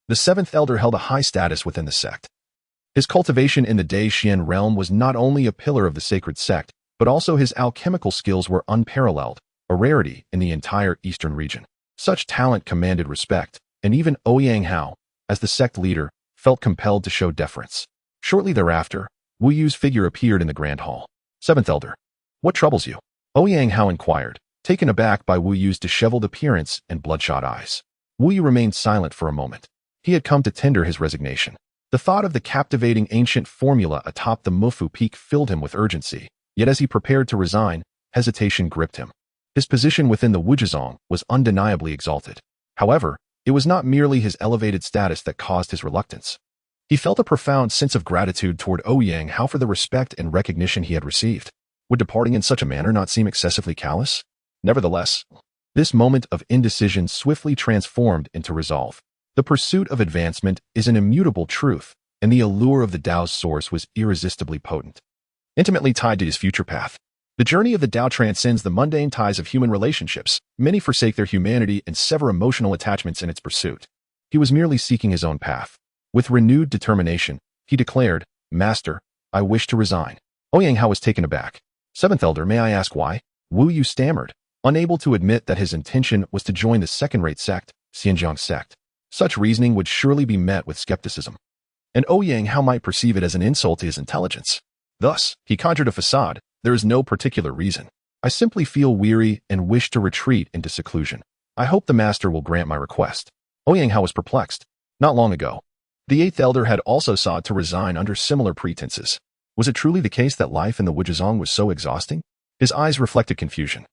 S2: The seventh elder held a high status within the sect. His cultivation in the Dai Xian realm was not only a pillar of the sacred sect, but also his alchemical skills were unparalleled, a rarity in the entire eastern region. Such talent commanded respect, and even Ouyang Hao, as the sect leader, felt compelled to show deference. Shortly thereafter, Wu Yu's figure appeared in the grand hall. Seventh Elder. What troubles you? Ouyang Hao inquired, taken aback by Wu Yu's disheveled appearance and bloodshot eyes. Wu Yu remained silent for a moment. He had come to tender his resignation. The thought of the captivating ancient formula atop the Mufu Peak filled him with urgency, yet as he prepared to resign, hesitation gripped him. His position within the Wujizong was undeniably exalted. However, it was not merely his elevated status that caused his reluctance. He felt a profound sense of gratitude toward Ouyang Hao for the respect and recognition he had received. Would departing in such a manner not seem excessively callous? Nevertheless, this moment of indecision swiftly transformed into resolve. The pursuit of advancement is an immutable truth, and the allure of the Tao's source was irresistibly potent. Intimately tied to his future path. The journey of the Tao transcends the mundane ties of human relationships. Many forsake their humanity and sever emotional attachments in its pursuit. He was merely seeking his own path. With renewed determination, he declared, Master, I wish to resign. Ouyang Hao was taken aback. Seventh Elder, may I ask why? Wu Yu stammered, unable to admit that his intention was to join the second-rate sect, Pingjiang Sect. Such reasoning would surely be met with skepticism. And Ouyang Hao might perceive it as an insult to his intelligence. Thus, he conjured a facade. There is no particular reason. I simply feel weary and wish to retreat into seclusion. I hope the master will grant my request. Ouyang Hao was perplexed. Not long ago, the eighth elder had also sought to resign under similar pretenses. Was it truly the case that life in the Wujizong was so exhausting? His eyes reflected confusion,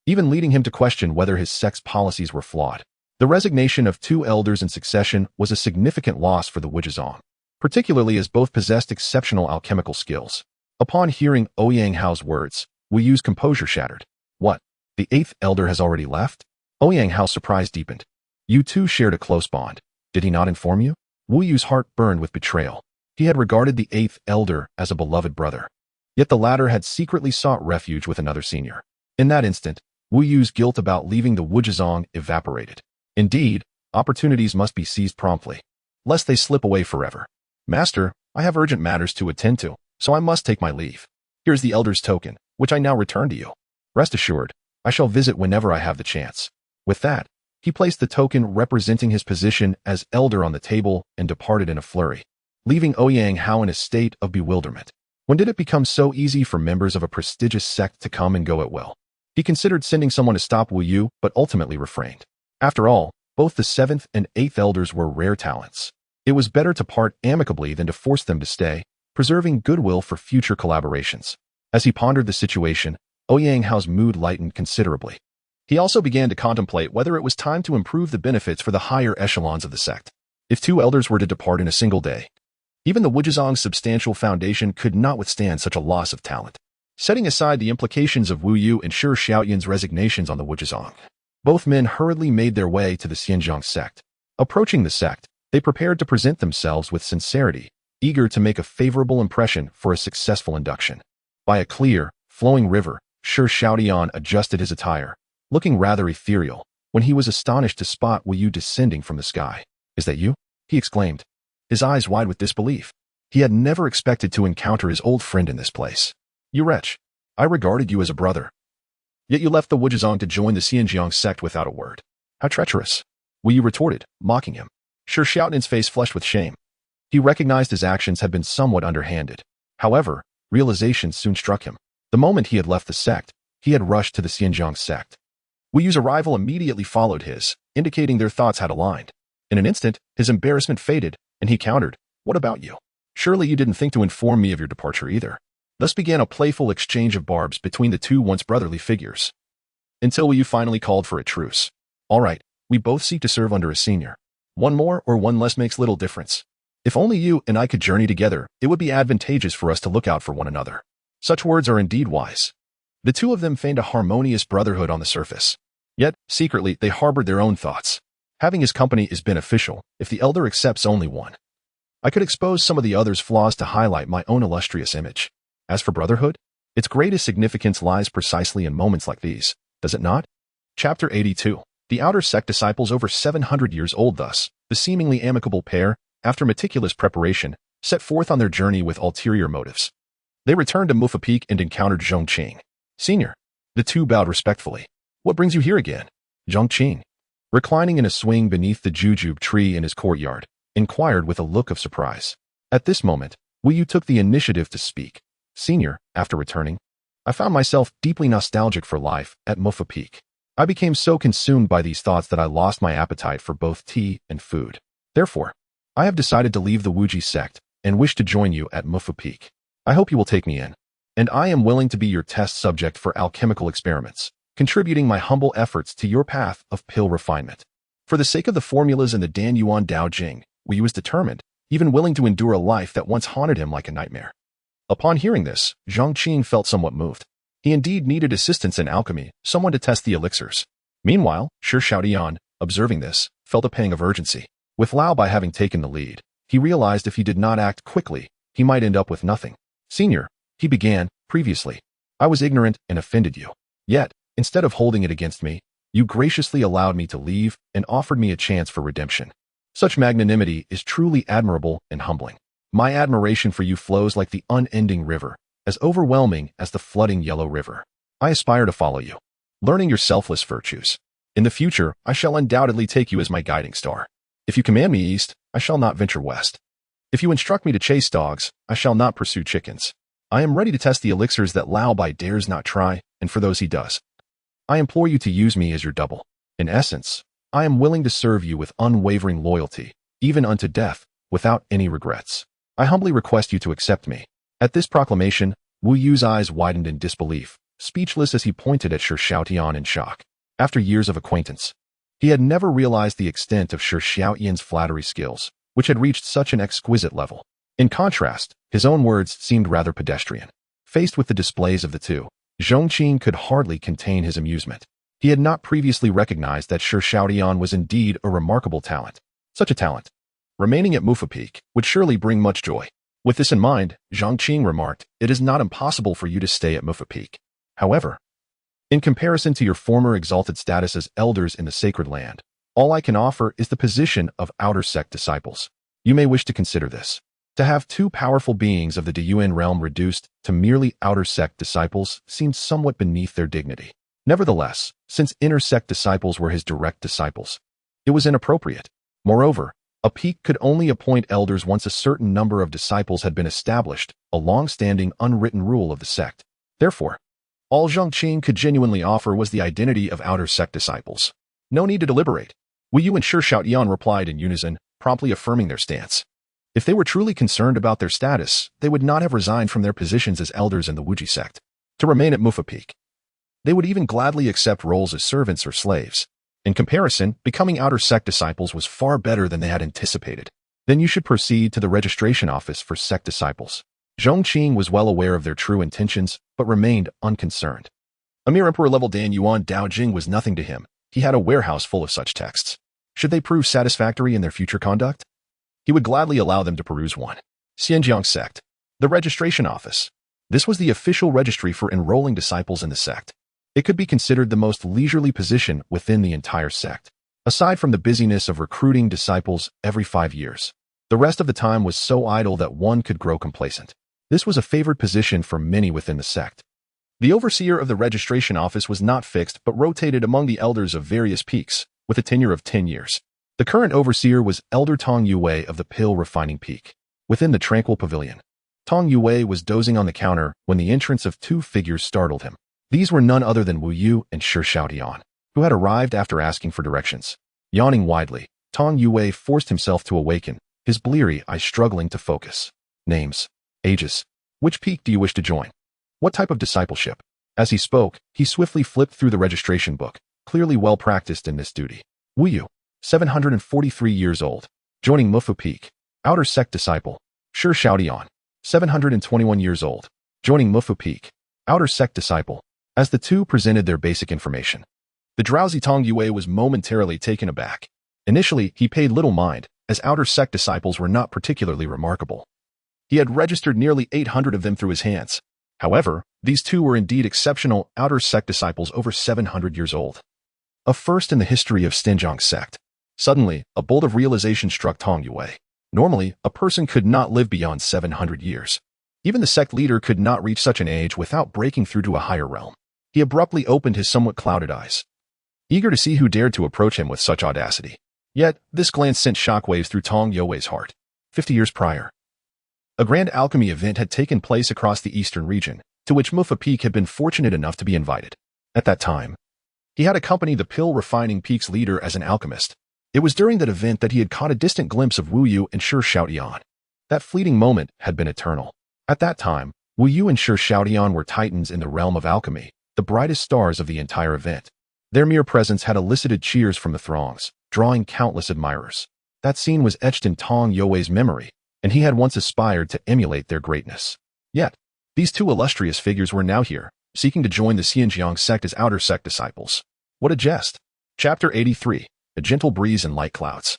S2: even leading him to question whether his sect's policies were flawed. The resignation of two elders in succession was a significant loss for the Wujizong, particularly as both possessed exceptional alchemical skills. Upon hearing Ouyang Hao's words, Wu Yu's composure shattered. What? The eighth elder has already left? Ouyang Hao's surprise deepened. You two shared a close bond. Did he not inform you? Wu Yu's heart burned with betrayal. He had regarded the eighth elder as a beloved brother. Yet the latter had secretly sought refuge with another senior. In that instant, Wu Yu's guilt about leaving the Wujizong evaporated. Indeed, opportunities must be seized promptly, lest they slip away forever. Master, I have urgent matters to attend to, so I must take my leave. Here's the elder's token, which I now return to you. Rest assured, I shall visit whenever I have the chance. With that, he placed the token representing his position as elder on the table and departed in a flurry, leaving Ouyang Hao in a state of bewilderment. When did it become so easy for members of a prestigious sect to come and go at will? He considered sending someone to stop Wu Yu, but ultimately refrained. After all, both the seventh and eighth elders were rare talents. It was better to part amicably than to force them to stay, preserving goodwill for future collaborations. As he pondered the situation, Ouyang Hao's mood lightened considerably. He also began to contemplate whether it was time to improve the benefits for the higher echelons of the sect. If two elders were to depart in a single day, even the Wujizong's substantial foundation could not withstand such a loss of talent. Setting aside the implications of Wu Yu and Shi Xiaoyan's resignations on the Wujizong, both men hurriedly made their way to the Pingjiang Sect. Approaching the sect, they prepared to present themselves with sincerity, eager to make a favorable impression for a successful induction. By a clear, flowing river, Shi Xiaoyan adjusted his attire, looking rather ethereal, when he was astonished to spot Wu Yu descending from the sky. Is that you? He exclaimed, his eyes wide with disbelief. He had never expected to encounter his old friend in this place. You wretch, I regarded you as a brother. Yet you left the Wujizong to join the Pingjiang Sect without a word. How treacherous. Wu Yu retorted, mocking him. Shi Xiaoyan's face flushed with shame. He recognized his actions had been somewhat underhanded. However, realization soon struck him. The moment he had left the sect, he had rushed to the Pingjiang Sect. Wu Yu's arrival immediately followed his, indicating their thoughts had aligned. In an instant, his embarrassment faded, and he countered, what about you? Surely you didn't think to inform me of your departure either. Thus began a playful exchange of barbs between the two once brotherly figures. Until Wu Yu finally called for a truce. All right, we both seek to serve under a senior. One more or one less makes little difference. If only you and I could journey together, it would be advantageous for us to look out for one another. Such words are indeed wise. The two of them feigned a harmonious brotherhood on the surface. Yet, secretly, they harbored their own thoughts. Having his company is beneficial if the elder accepts only one. I could expose some of the other's flaws to highlight my own illustrious image. As for brotherhood, its greatest significance lies precisely in moments like these, does it not? Chapter 82. The outer sect disciples over 700 years old thus, the seemingly amicable pair, after meticulous preparation, set forth on their journey with ulterior motives. They returned to Mufa Peak and encountered Zhong Qing. Senior. The two bowed respectfully. What brings you here again? Zhong Qing, reclining in a swing beneath the jujube tree in his courtyard, inquired with a look of surprise. At this moment, Wu Yu took the initiative to speak. Senior, after returning, I found myself deeply nostalgic for life at Muffa Peak. I became so consumed by these thoughts that I lost my appetite for both tea and food. Therefore, I have decided to leave the Wuji sect and wish to join you at Muffa Peak. I hope you will take me in, and I am willing to be your test subject for alchemical experiments, contributing my humble efforts to your path of pill refinement. For the sake of the formulas and the Dan Yuan Dao Jing, Wu Yu was determined, even willing to endure a life that once haunted him like a nightmare. Upon hearing this, Zhong Qing felt somewhat moved. He indeed needed assistance in alchemy, someone to test the elixirs. Meanwhile, Shi Xiaodian, observing this, felt a pang of urgency. With Lao Bai having taken the lead, he realized if he did not act quickly, he might end up with nothing. Senior, he began, previously, I was ignorant and offended you. Yet, instead of holding it against me, you graciously allowed me to leave and offered me a chance for redemption. Such magnanimity is truly admirable and humbling. My admiration for you flows like the unending river, as overwhelming as the flooding Yellow River. I aspire to follow you, learning your selfless virtues. In the future, I shall undoubtedly take you as my guiding star. If you command me east, I shall not venture west. If you instruct me to chase dogs, I shall not pursue chickens. I am ready to test the elixirs that Lao Bai dares not try, and for those he does, I implore you to use me as your double. In essence, I am willing to serve you with unwavering loyalty, even unto death, without any regrets. I humbly request you to accept me. At this proclamation, Wu Yu's eyes widened in disbelief, speechless as he pointed at Shi Xiaotian in shock. After years of acquaintance, he had never realized the extent of Shi Xiaotian's flattery skills, which had reached such an exquisite level. In contrast, his own words seemed rather pedestrian. Faced with the displays of the two, Zhong Qing could hardly contain his amusement. He had not previously recognized that Shi Xiaodian was indeed a remarkable talent. Such a talent, remaining at Muffa Peak, would surely bring much joy. With this in mind, Zhong Qing remarked, it is not impossible for you to stay at Muffa Peak. However, in comparison to your former exalted status as elders in the sacred land, all I can offer is the position of outer sect disciples. You may wish to consider this. To have two powerful beings of the Deyuan realm reduced to merely outer sect disciples seemed somewhat beneath their dignity. Nevertheless, since inner sect disciples were his direct disciples, it was inappropriate. Moreover, a peak could only appoint elders once a certain number of disciples had been established, a long-standing unwritten rule of the sect. Therefore, all Zhong Qing could genuinely offer was the identity of outer sect disciples. No need to deliberate. Wu Yu and Shi Xiaotian replied in unison, promptly affirming their stance. If they were truly concerned about their status, they would not have resigned from their positions as elders in the Wuji sect to remain at Muffa Peak. They would even gladly accept roles as servants or slaves. In comparison, becoming outer sect disciples was far better than they had anticipated. Then you should proceed to the registration office for sect disciples. Zhong Qing was well aware of their true intentions, but remained unconcerned. A mere emperor-level Dan Yuan Dao Jing was nothing to him. He had a warehouse full of such texts. Should they prove satisfactory in their future conduct, he would gladly allow them to peruse one. Pingjiang Sect. The registration office. This was the official registry for enrolling disciples in the sect. It could be considered the most leisurely position within the entire sect. Aside from the busyness of recruiting disciples every 5 years, the rest of the time was so idle that one could grow complacent. This was a favored position for many within the sect. The overseer of the registration office was not fixed but rotated among the elders of various peaks, with a tenure of 10 years. The current overseer was Elder Tong Yue of the Pill Refining Peak. Within the tranquil pavilion, Tong Yue was dozing on the counter when the entrance of two figures startled him. These were none other than Wu Yu and Shi Xiaotian, who had arrived after asking for directions. Yawning widely, Tong Yue forced himself to awaken, his bleary eyes struggling to focus. Names. Ages. Which peak do you wish to join? What type of discipleship? As he spoke, he swiftly flipped through the registration book, clearly well practiced in this duty. Wu Yu, 743 years old, joining Muffa Peak, outer sect disciple. Shi Xiaotian, 721 years old, joining Muffa Peak, outer sect disciple. As the two presented their basic information, the drowsy Tong Yue was momentarily taken aback. Initially, he paid little mind, as outer sect disciples were not particularly remarkable. He had registered nearly 800 of them through his hands. However, these two were indeed exceptional outer sect disciples over 700 years old. A first in the history of Pingjiang Sect. Suddenly, a bolt of realization struck Tong Yue. Normally, a person could not live beyond 700 years. Even the sect leader could not reach such an age without breaking through to a higher realm. He abruptly opened his somewhat clouded eyes, eager to see who dared to approach him with such audacity. Yet, this glance sent shockwaves through Tong Yue's heart. 50 years prior, A grand alchemy event had taken place across the eastern region, to which Mufa Peak had been fortunate enough to be invited. At that time, he had accompanied the pill-refining Peak's leader as an alchemist. It was during that event that he had caught a distant glimpse of Wu Yu and Shi Xiaotian. That fleeting moment had been eternal. At that time, Wu Yu and Shi Xiaotian were titans in the realm of alchemy, the brightest stars of the entire event. Their mere presence had elicited cheers from the throngs, drawing countless admirers. That scene was etched in Tong Youwei's memory, and he had once aspired to emulate their greatness. Yet, these two illustrious figures were now here, seeking to join the Pingjiang Sect as outer sect disciples. What a jest! Chapter 83. A gentle breeze and light clouds.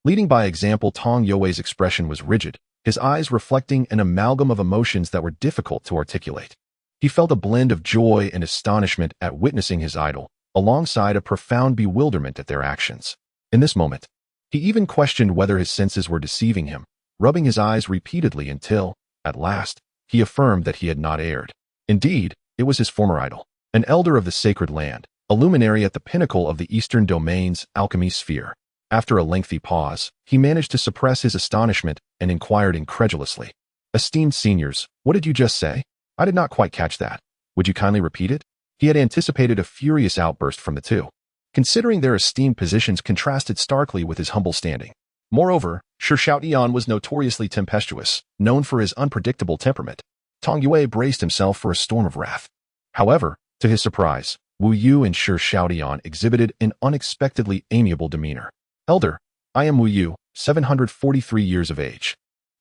S2: Leading by example, Tong Youwei's expression was rigid, his eyes reflecting an amalgam of emotions that were difficult to articulate. He felt a blend of joy and astonishment at witnessing his idol, alongside a profound bewilderment at their actions. In this moment, he even questioned whether his senses were deceiving him, rubbing his eyes repeatedly until, at last, he affirmed that he had not erred. Indeed, it was his former idol, an elder of the sacred land, a luminary at the pinnacle of the Eastern Domain's alchemy sphere. After a lengthy pause, he managed to suppress his astonishment and inquired incredulously. "Esteemed seniors, what did you just say? I did not quite catch that. Would you kindly repeat it?" He had anticipated a furious outburst from the two, considering their esteemed positions contrasted starkly with his humble standing. Moreover, Shi Xiaotian was notoriously tempestuous, known for his unpredictable temperament. Tong Yue braced himself for a storm of wrath. However, to his surprise, Wu Yu and Shi Xiaotian exhibited an unexpectedly amiable demeanor. "Elder, I am Wu Yu, 743 years of age.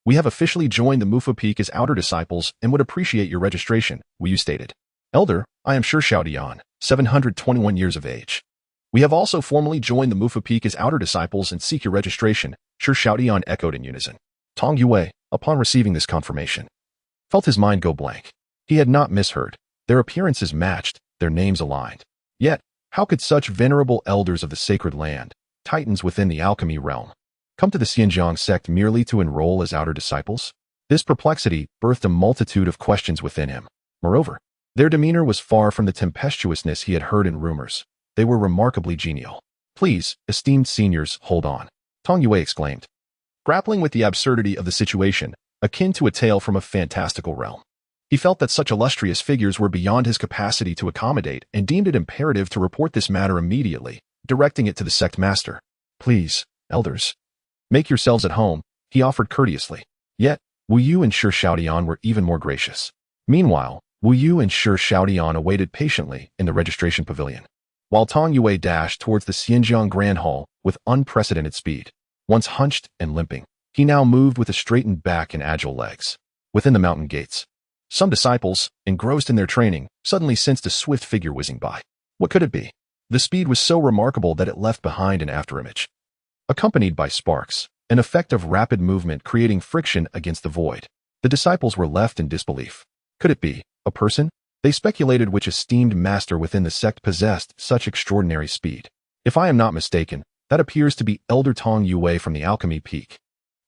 S2: We have officially joined the Mufa Peak as outer disciples and would appreciate your registration," Wu Yu stated. "Elder, I am Shi Xiaotian, 721 years of age. We have also formally joined the Mufa Peak as outer disciples and seek your registration," Shi Xiaotian echoed in unison. Tong Yue, upon receiving this confirmation, felt his mind go blank. He had not misheard. Their appearances matched, their names aligned. Yet, how could such venerable elders of the sacred land, titans within the alchemy realm, come to the Pingjiang Sect merely to enroll as outer disciples? This perplexity birthed a multitude of questions within him. Moreover, their demeanor was far from the tempestuousness he had heard in rumors. They were remarkably genial. "Please, esteemed seniors, hold on," Tong Yue exclaimed, grappling with the absurdity of the situation, akin to a tale from a fantastical realm. He felt that such illustrious figures were beyond his capacity to accommodate and deemed it imperative to report this matter immediately, directing it to the sect master. "Please, elders, make yourselves at home," he offered courteously. Yet, Wu Yu and Shi Xiaotian were even more gracious. Meanwhile, Wu Yu and Shi Xiaotian awaited patiently in the registration pavilion, while Tong Yue dashed towards the Pingjiang Grand Hall with unprecedented speed. Once hunched and limping, he now moved with a straightened back and agile legs. Within the mountain gates, some disciples, engrossed in their training, suddenly sensed a swift figure whizzing by. What could it be? The speed was so remarkable that it left behind an afterimage, accompanied by sparks, an effect of rapid movement creating friction against the void. The disciples were left in disbelief. Could it be a person? They speculated which esteemed master within the sect possessed such extraordinary speed. "If I am not mistaken, that appears to be Elder Tong Yue from the Alchemy Peak,"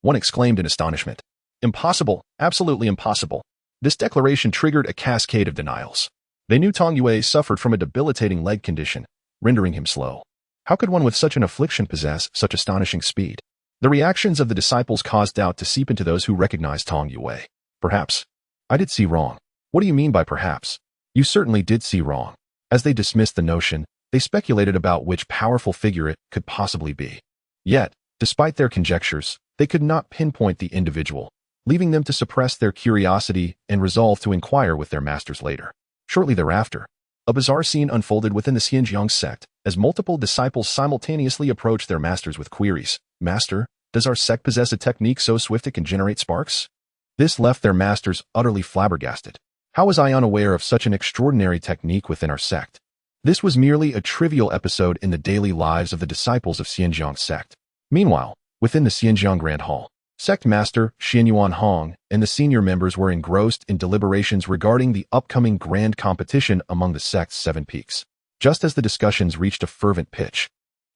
S2: one exclaimed in astonishment. "Impossible, absolutely impossible." This declaration triggered a cascade of denials. They knew Tong Yue suffered from a debilitating leg condition, rendering him slow. How could one with such an affliction possess such astonishing speed? The reactions of the disciples caused doubt to seep into those who recognized Tong Yue. "Perhaps I did see wrong." "What do you mean by perhaps?" "You certainly did see wrong." As they dismissed the notion, they speculated about which powerful figure it could possibly be. Yet, despite their conjectures, they could not pinpoint the individual, leaving them to suppress their curiosity and resolve to inquire with their masters later. Shortly thereafter, a bizarre scene unfolded within the Pingjiang Sect as multiple disciples simultaneously approached their masters with queries. "Master, does our sect possess a technique so swift it can generate sparks?" This left their masters utterly flabbergasted. How was I unaware of such an extraordinary technique within our sect? This was merely a trivial episode in the daily lives of the disciples of Pingjiang Sect. Meanwhile, within the Pingjiang Grand Hall, Sect Master Xianyuan Hong and the senior members were engrossed in deliberations regarding the upcoming grand competition among the sect's 7 peaks. Just as the discussions reached a fervent pitch,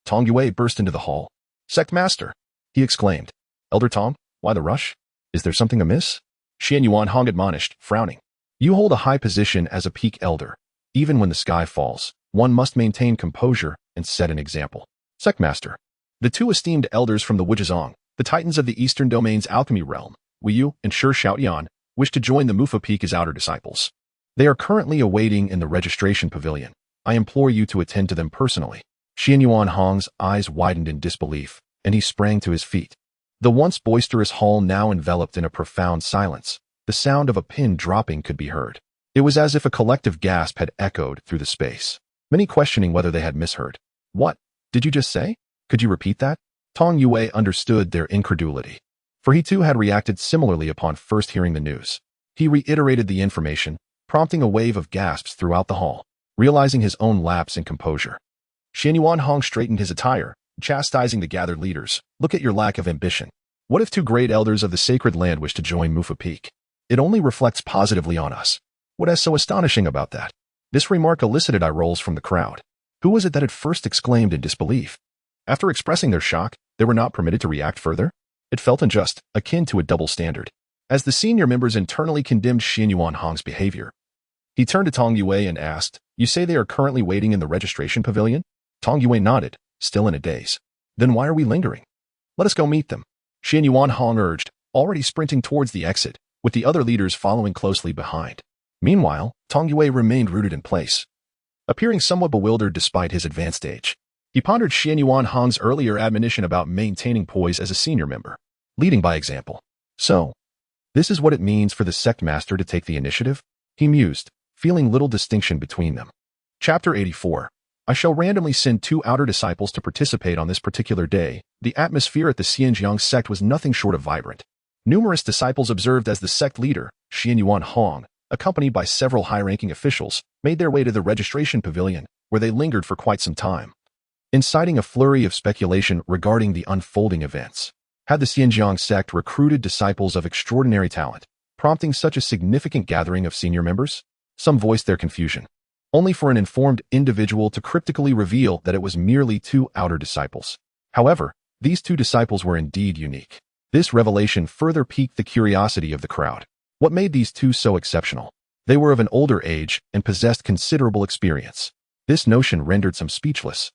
S2: Tong Yue burst into the hall. "Sect Master," he exclaimed. "Elder Tong, why the rush? Is there something amiss?" Xianyuan Hong admonished, frowning. "You hold a high position as a peak elder. Even when the sky falls, one must maintain composure and set an example." "Sect Master, the 2 esteemed elders from the Wuzhizong, the titans of the Eastern Domain's alchemy realm, Wu Yu, and Shi Xiaotian, wish to join the Mufa Peak as outer disciples. They are currently awaiting in the registration pavilion. I implore you to attend to them personally. Xianyuan Hong's eyes widened in disbelief, and he sprang to his feet. The once boisterous hall now enveloped in a profound silence. The sound of a pin dropping could be heard. It was as if a collective gasp had echoed through the space, many questioning whether they had misheard. What did you just say? Could you repeat that? Tong Yue understood their incredulity, for he too had reacted similarly upon first hearing the news. He reiterated the information, prompting a wave of gasps throughout the hall, realizing his own lapse in composure. Xianyuan Hong straightened his attire, chastising the gathered leaders. Look at your lack of ambition. What if two great elders of the sacred land wish to join Mufa Peak? It only reflects positively on us. What is so astonishing about that? This remark elicited eye rolls from the crowd. Who was it that had first exclaimed in disbelief? After expressing their shock, they were not permitted to react further? It felt unjust, akin to a double standard. As the senior members internally condemned Xianyuan Hong's behavior, he turned to Tong Yue and asked, "You say they are currently waiting in the registration pavilion?" Tong Yue nodded, still in a daze. "Then why are we lingering? Let us go meet them," Xianyuan Hong urged, already sprinting towards the exit, with the other leaders following closely behind. Meanwhile, Tong Yue remained rooted in place, appearing somewhat bewildered despite his advanced age. He pondered Xianyuan Hong's earlier admonition about maintaining poise as a senior member, leading by example. So, this is what it means for the sect master to take the initiative? He mused, feeling little distinction between them. Chapter 84. I shall randomly send 2 outer disciples to participate on this particular day. The atmosphere at the Pingjiang Sect was nothing short of vibrant. Numerous disciples observed as the sect leader, Xianyuan Hong, accompanied by several high-ranking officials, made their way to the registration pavilion, where they lingered for quite some time, inciting a flurry of speculation regarding the unfolding events. Had the Pingjiang Sect recruited disciples of extraordinary talent, prompting such a significant gathering of senior members? Some voiced their confusion, only for an informed individual to cryptically reveal that it was merely 2 outer disciples. However, these 2 disciples were indeed unique. This revelation further piqued the curiosity of the crowd. What made these 2 so exceptional? They were of an older age and possessed considerable experience. This notion rendered some speechless,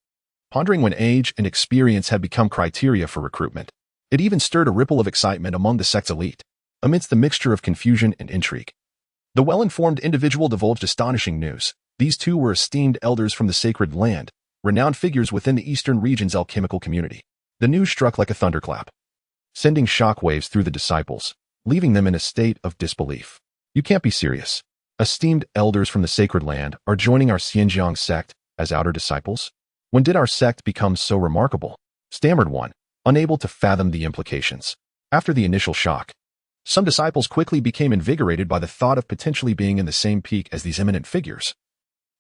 S2: pondering when age and experience had become criteria for recruitment. It even stirred a ripple of excitement among the sect's elite, amidst the mixture of confusion and intrigue. The well-informed individual divulged astonishing news. These 2 were esteemed elders from the sacred land, renowned figures within the eastern region's alchemical community. The news struck like a thunderclap, sending shockwaves through the disciples, leaving them in a state of disbelief. You can't be serious. Esteemed elders from the sacred land are joining our Pingjiang Sect as outer disciples? When did our sect become so remarkable? Stammered one, unable to fathom the implications. After the initial shock, some disciples quickly became invigorated by the thought of potentially being in the same peak as these eminent figures,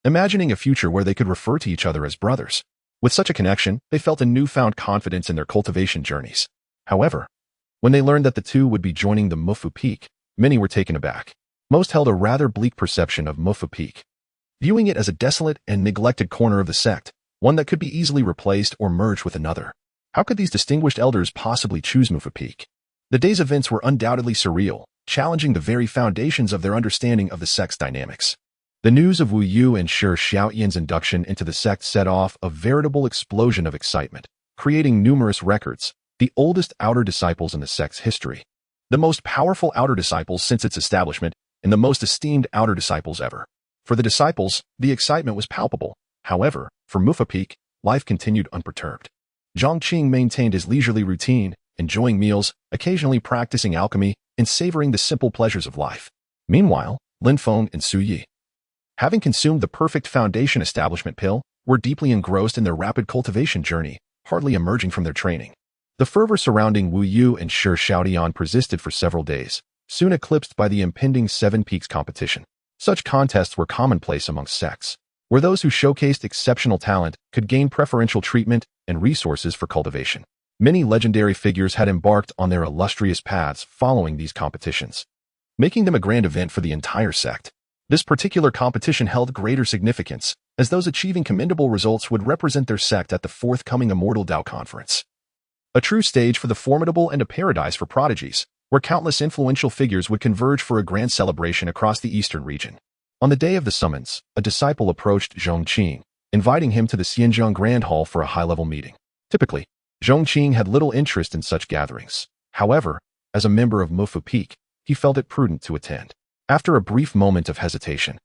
S2: imagining a future where they could refer to each other as brothers. With such a connection, they felt a newfound confidence in their cultivation journeys. However, when they learned that the 2 would be joining the Mufa Peak, many were taken aback. Most held a rather bleak perception of Mufa Peak, viewing it as a desolate and neglected corner of the sect, one that could be easily replaced or merged with another. How could these distinguished elders possibly choose Mufa Peak? The day's events were undoubtedly surreal, challenging the very foundations of their understanding of the sect's dynamics. The news of Wu Yu and Shi Xiaotian's induction into the sect set off a veritable explosion of excitement, creating numerous records, the oldest outer disciples in the sect's history, the most powerful outer disciples since its establishment, and the most esteemed outer disciples ever. For the disciples, the excitement was palpable. However, for Mufa Peak, life continued unperturbed. Zhong Qing maintained his leisurely routine, enjoying meals, occasionally practicing alchemy, and savoring the simple pleasures of life. Meanwhile, Lin Feng and Su Yi, having consumed the perfect foundation establishment pill, were deeply engrossed in their rapid cultivation journey, hardly emerging from their training. The fervor surrounding Wu Yu and Shi Xiaotian persisted for several days, soon eclipsed by the impending 7 Peaks competition. Such contests were commonplace among sects, where those who showcased exceptional talent could gain preferential treatment and resources for cultivation. Many legendary figures had embarked on their illustrious paths following these competitions, making them a grand event for the entire sect. This particular competition held greater significance, as those achieving commendable results would represent their sect at the forthcoming Immortal Dao Conference, a true stage for the formidable and a paradise for prodigies, where countless influential figures would converge for a grand celebration across the eastern region. On the day of the summons, a disciple approached Zhong Qing, inviting him to the Pingjiang Grand Hall for a high-level meeting. Typically, Zhong Qing had little interest in such gatherings. However, As a member of Mufu Peak, he felt it prudent to attend. After a brief moment of hesitation,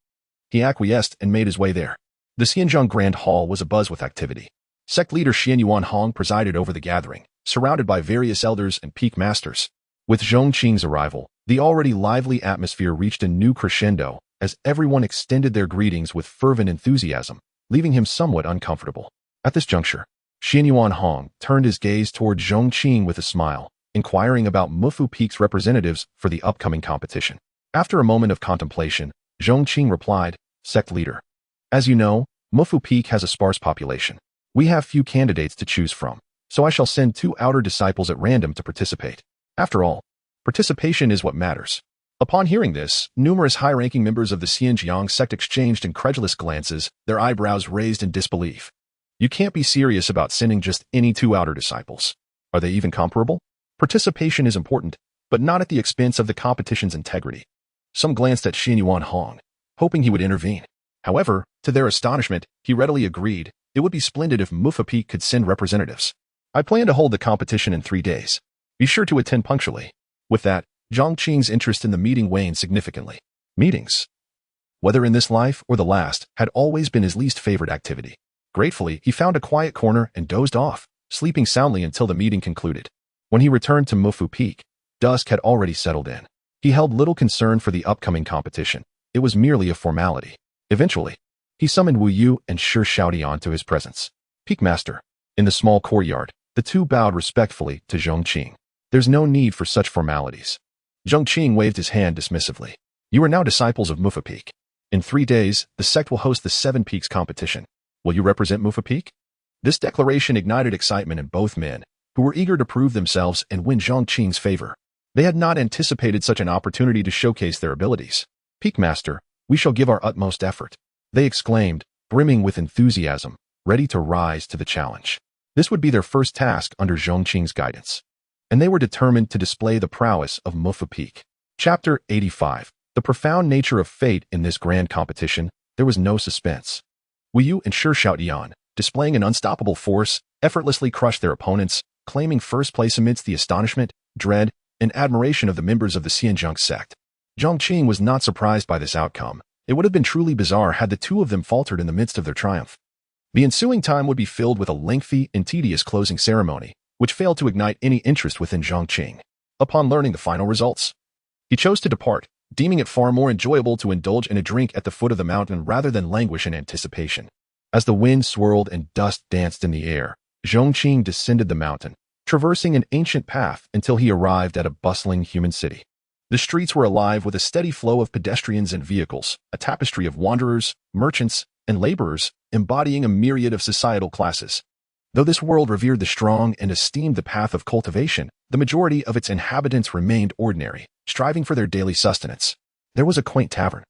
S2: he acquiesced and made his way there. The Xianzhong Grand Hall was abuzz with activity. Sect leader Xian Yuanhong presided over the gathering, surrounded by various elders and peak masters. With Zhong Qing's arrival, the already lively atmosphere reached a new crescendo as everyone extended their greetings with fervent enthusiasm, leaving him somewhat uncomfortable. At this juncture, Xian Yuanhong turned his gaze toward Zhong Qing with a smile, inquiring about Mufu Peak's representatives for the upcoming competition. After a moment of contemplation, Zhong Qing replied, "Sect leader, as you know, Mufu Peak has a sparse population. We have few candidates to choose from, so I shall send 2 outer disciples at random to participate. After all, participation is what matters." Upon hearing this, numerous high-ranking members of the Pingjiang Sect exchanged incredulous glances, their eyebrows raised in disbelief. You can't be serious about sending just any 2 outer disciples. Are they even comparable? Participation is important, but not at the expense of the competition's integrity. Some glanced at Xian Yuanhong, hoping he would intervene. However, to their astonishment, he readily agreed, it would be splendid if Mufu Peak could send representatives. I plan to hold the competition in 3 days. Be sure to attend punctually. With that, Zhong Qing's interest in the meeting waned significantly. Meetings, whether in this life or the last, had always been his least favorite activity. Gratefully, he found a quiet corner and dozed off, sleeping soundly until the meeting concluded. When he returned to Mufu Peak, dusk had already settled in. He held little concern for the upcoming competition. It was merely a formality. Eventually, he summoned Wu Yu and Shi Xiaodian to his presence. Peak Master. In the small courtyard, the 2 bowed respectfully to Zhong Qing. There's no need for such formalities. Zhong Qing waved his hand dismissively. You are now disciples of Mufu Peak. In 3 days, the sect will host the 7 Peaks competition. Will you represent Mufu Peak? This declaration ignited excitement in both men, who were eager to prove themselves and win Zhong Qing's favor. They had not anticipated such an opportunity to showcase their abilities. Peak Master, we shall give our utmost effort, they exclaimed, brimming with enthusiasm, ready to rise to the challenge. This would be their first task under Zhong Qing's guidance, and they were determined to display the prowess of Mufu Peak. Chapter 85. The profound nature of fate. In this grand competition, there was no suspense. Wu Yu and Shi Xiaodian, displaying an unstoppable force, effortlessly crushed their opponents, claiming first place amidst the astonishment, dread, and admiration of the members of the Pingjiang Sect. Zhong Qing was not surprised by this outcome. It would have been truly bizarre had the 2 of them faltered in the midst of their triumph. The ensuing time would be filled with a lengthy and tedious closing ceremony, which failed to ignite any interest within Zhong Qing. Upon learning the final results, he chose to depart, deeming it far more enjoyable to indulge in a drink at the foot of the mountain rather than languish in anticipation. As the wind swirled and dust danced in the air, Zhong Qing descended the mountain, traversing an ancient path until he arrived at a bustling human city. The streets were alive with a steady flow of pedestrians and vehicles, a tapestry of wanderers, merchants, and laborers, embodying a myriad of societal classes. Though this world revered the strong and esteemed the path of cultivation, the majority of its inhabitants remained ordinary, striving for their daily sustenance. There was a quaint tavern,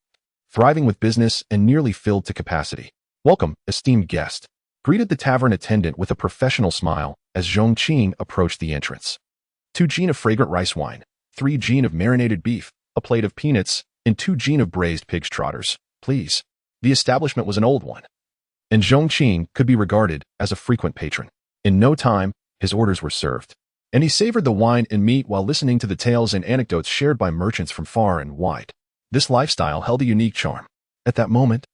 S2: thriving with business and nearly filled to capacity. "Welcome, esteemed guest," greeted the tavern attendant with a professional smile as Zhong Qing approached the entrance. 2 gin of fragrant rice wine, 3 gin of marinated beef, a plate of peanuts, and 2 gin of braised pig's trotters, please. The establishment was an old one, and Zhong Qing could be regarded as a frequent patron. In no time, his orders were served, and he savored the wine and meat while listening to the tales and anecdotes shared by merchants from far and wide. This lifestyle held a unique charm. At that moment,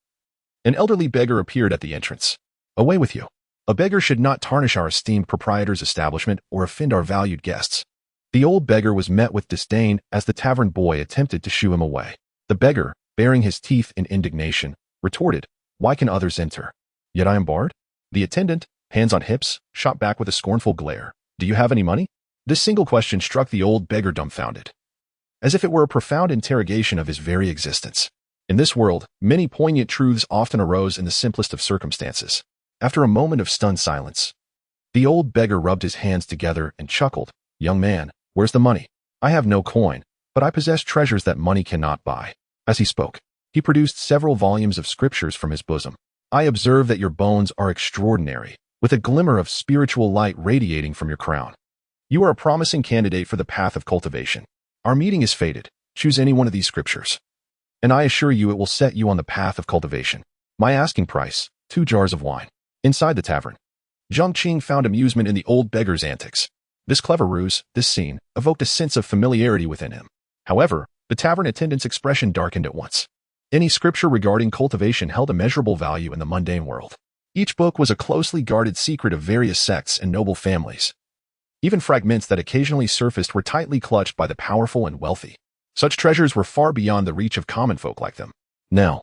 S2: an elderly beggar appeared at the entrance. "Away with you. A beggar should not tarnish our esteemed proprietor's establishment or offend our valued guests." The old beggar was met with disdain as the tavern boy attempted to shoo him away. The beggar, baring his teeth in indignation, retorted, "Why can others enter? Yet I am barred?" The attendant, hands on hips, shot back with a scornful glare. "Do you have any money?" This single question struck the old beggar dumbfounded, as if it were a profound interrogation of his very existence. In this world, many poignant truths often arose in the simplest of circumstances. After a moment of stunned silence, the old beggar rubbed his hands together and chuckled. "Young man, where's the money? I have no coin, but I possess treasures that money cannot buy." As he spoke, he produced several volumes of scriptures from his bosom. "I observe that your bones are extraordinary, with a glimmer of spiritual light radiating from your crown. You are a promising candidate for the path of cultivation. Our meeting is fated. Choose any one of these scriptures, and I assure you it will set you on the path of cultivation. My asking price, 2 jars of wine." Inside the tavern, Zhong Qing found amusement in the old beggar's antics. This clever ruse, this scene, evoked a sense of familiarity within him. However, the tavern attendant's expression darkened at once. Any scripture regarding cultivation held immeasurable value in the mundane world. Each book was a closely guarded secret of various sects and noble families. Even fragments that occasionally surfaced were tightly clutched by the powerful and wealthy. Such treasures were far beyond the reach of common folk like them. Now,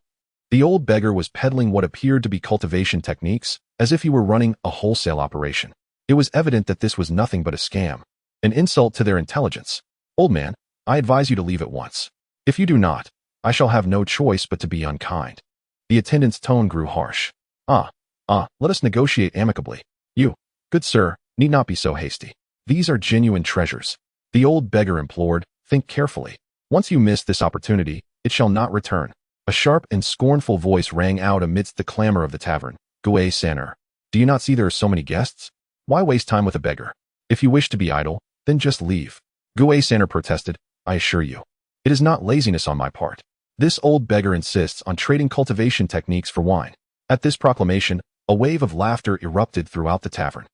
S2: the old beggar was peddling what appeared to be cultivation techniques, as if he were running a wholesale operation. It was evident that this was nothing but a scam, an insult to their intelligence. Old man, I advise you to leave at once. If you do not, I shall have no choice but to be unkind. The attendant's tone grew harsh. Let us negotiate amicably. You, good sir, need not be so hasty. These are genuine treasures. The old beggar implored, think carefully. Once you miss this opportunity, it shall not return. A sharp and scornful voice rang out amidst the clamor of the tavern. Gui San'er, do you not see there are so many guests? Why waste time with a beggar? If you wish to be idle, then just leave. Gui San'er protested, I assure you. It is not laziness on my part. This old beggar insists on trading cultivation techniques for wine. At this proclamation, a wave of laughter erupted throughout the tavern.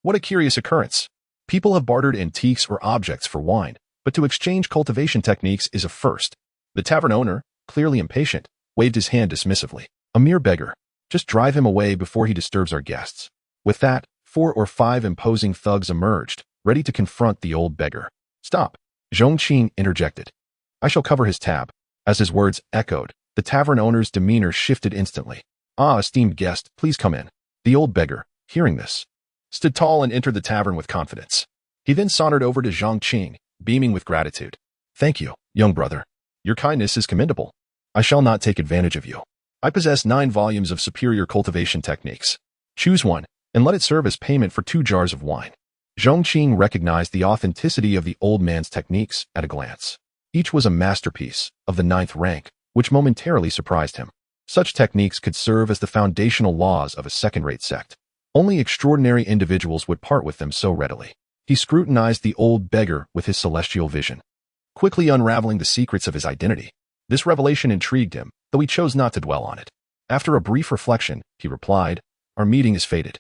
S2: What a curious occurrence. People have bartered antiques or objects for wine, but to exchange cultivation techniques is a first. The tavern owner, clearly impatient, waved his hand dismissively. A mere beggar. Just drive him away before he disturbs our guests. With that, 4 or 5 imposing thugs emerged, ready to confront the old beggar. Stop. Zhong Qing interjected. I shall cover his tab. As his words echoed, the tavern owner's demeanor shifted instantly. Esteemed guest, please come in. The old beggar, hearing this, stood tall and entered the tavern with confidence. He then sauntered over to Zhong Qing, beaming with gratitude. Thank you, young brother. Your kindness is commendable. I shall not take advantage of you. I possess 9 volumes of superior cultivation techniques. Choose one, and let it serve as payment for 2 jars of wine. Zhong Qing recognized the authenticity of the old man's techniques at a glance. Each was a masterpiece, of the 9th rank, which momentarily surprised him. Such techniques could serve as the foundational laws of a second-rate sect. Only extraordinary individuals would part with them so readily. He scrutinized the old beggar with his celestial vision, quickly unraveling the secrets of his identity. This revelation intrigued him, though he chose not to dwell on it. After a brief reflection, he replied, Our meeting is fated.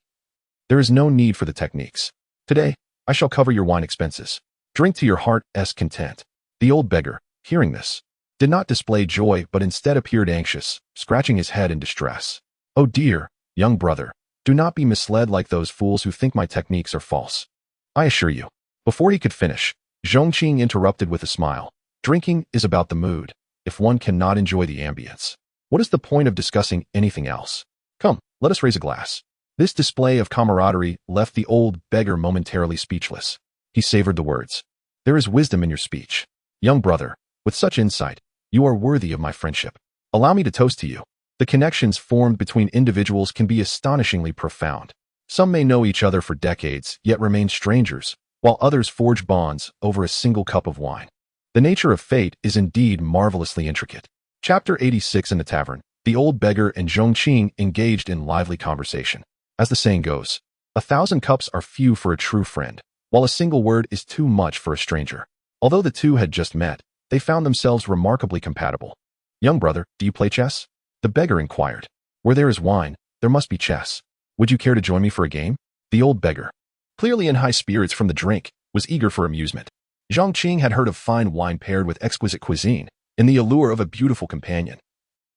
S2: There is no need for the techniques. Today, I shall cover your wine expenses. Drink to your heart's content. The old beggar, hearing this, did not display joy but instead appeared anxious, scratching his head in distress. Oh dear, young brother, do not be misled like those fools who think my techniques are false. I assure you. Before he could finish, Zhong Qing interrupted with a smile. Drinking is about the mood. If one cannot enjoy the ambience, what is the point of discussing anything else? Come, let us raise a glass. This display of camaraderie left the old beggar momentarily speechless. He savored the words. There is wisdom in your speech. Young brother, with such insight, you are worthy of my friendship. Allow me to toast to you. The connections formed between individuals can be astonishingly profound. Some may know each other for decades, yet remain strangers, while others forge bonds over a single cup of wine. The nature of fate is indeed marvelously intricate. Chapter 86. In the tavern, the old beggar and Zhong Qing engaged in lively conversation. As the saying goes, 1,000 cups are few for a true friend, while a single word is too much for a stranger. Although the two had just met, they found themselves remarkably compatible. Young brother, do you play chess? The beggar inquired. Where there is wine, there must be chess. Would you care to join me for a game? The old beggar, clearly in high spirits from the drink, was eager for amusement. Zhong Qing had heard of fine wine paired with exquisite cuisine, and the allure of a beautiful companion.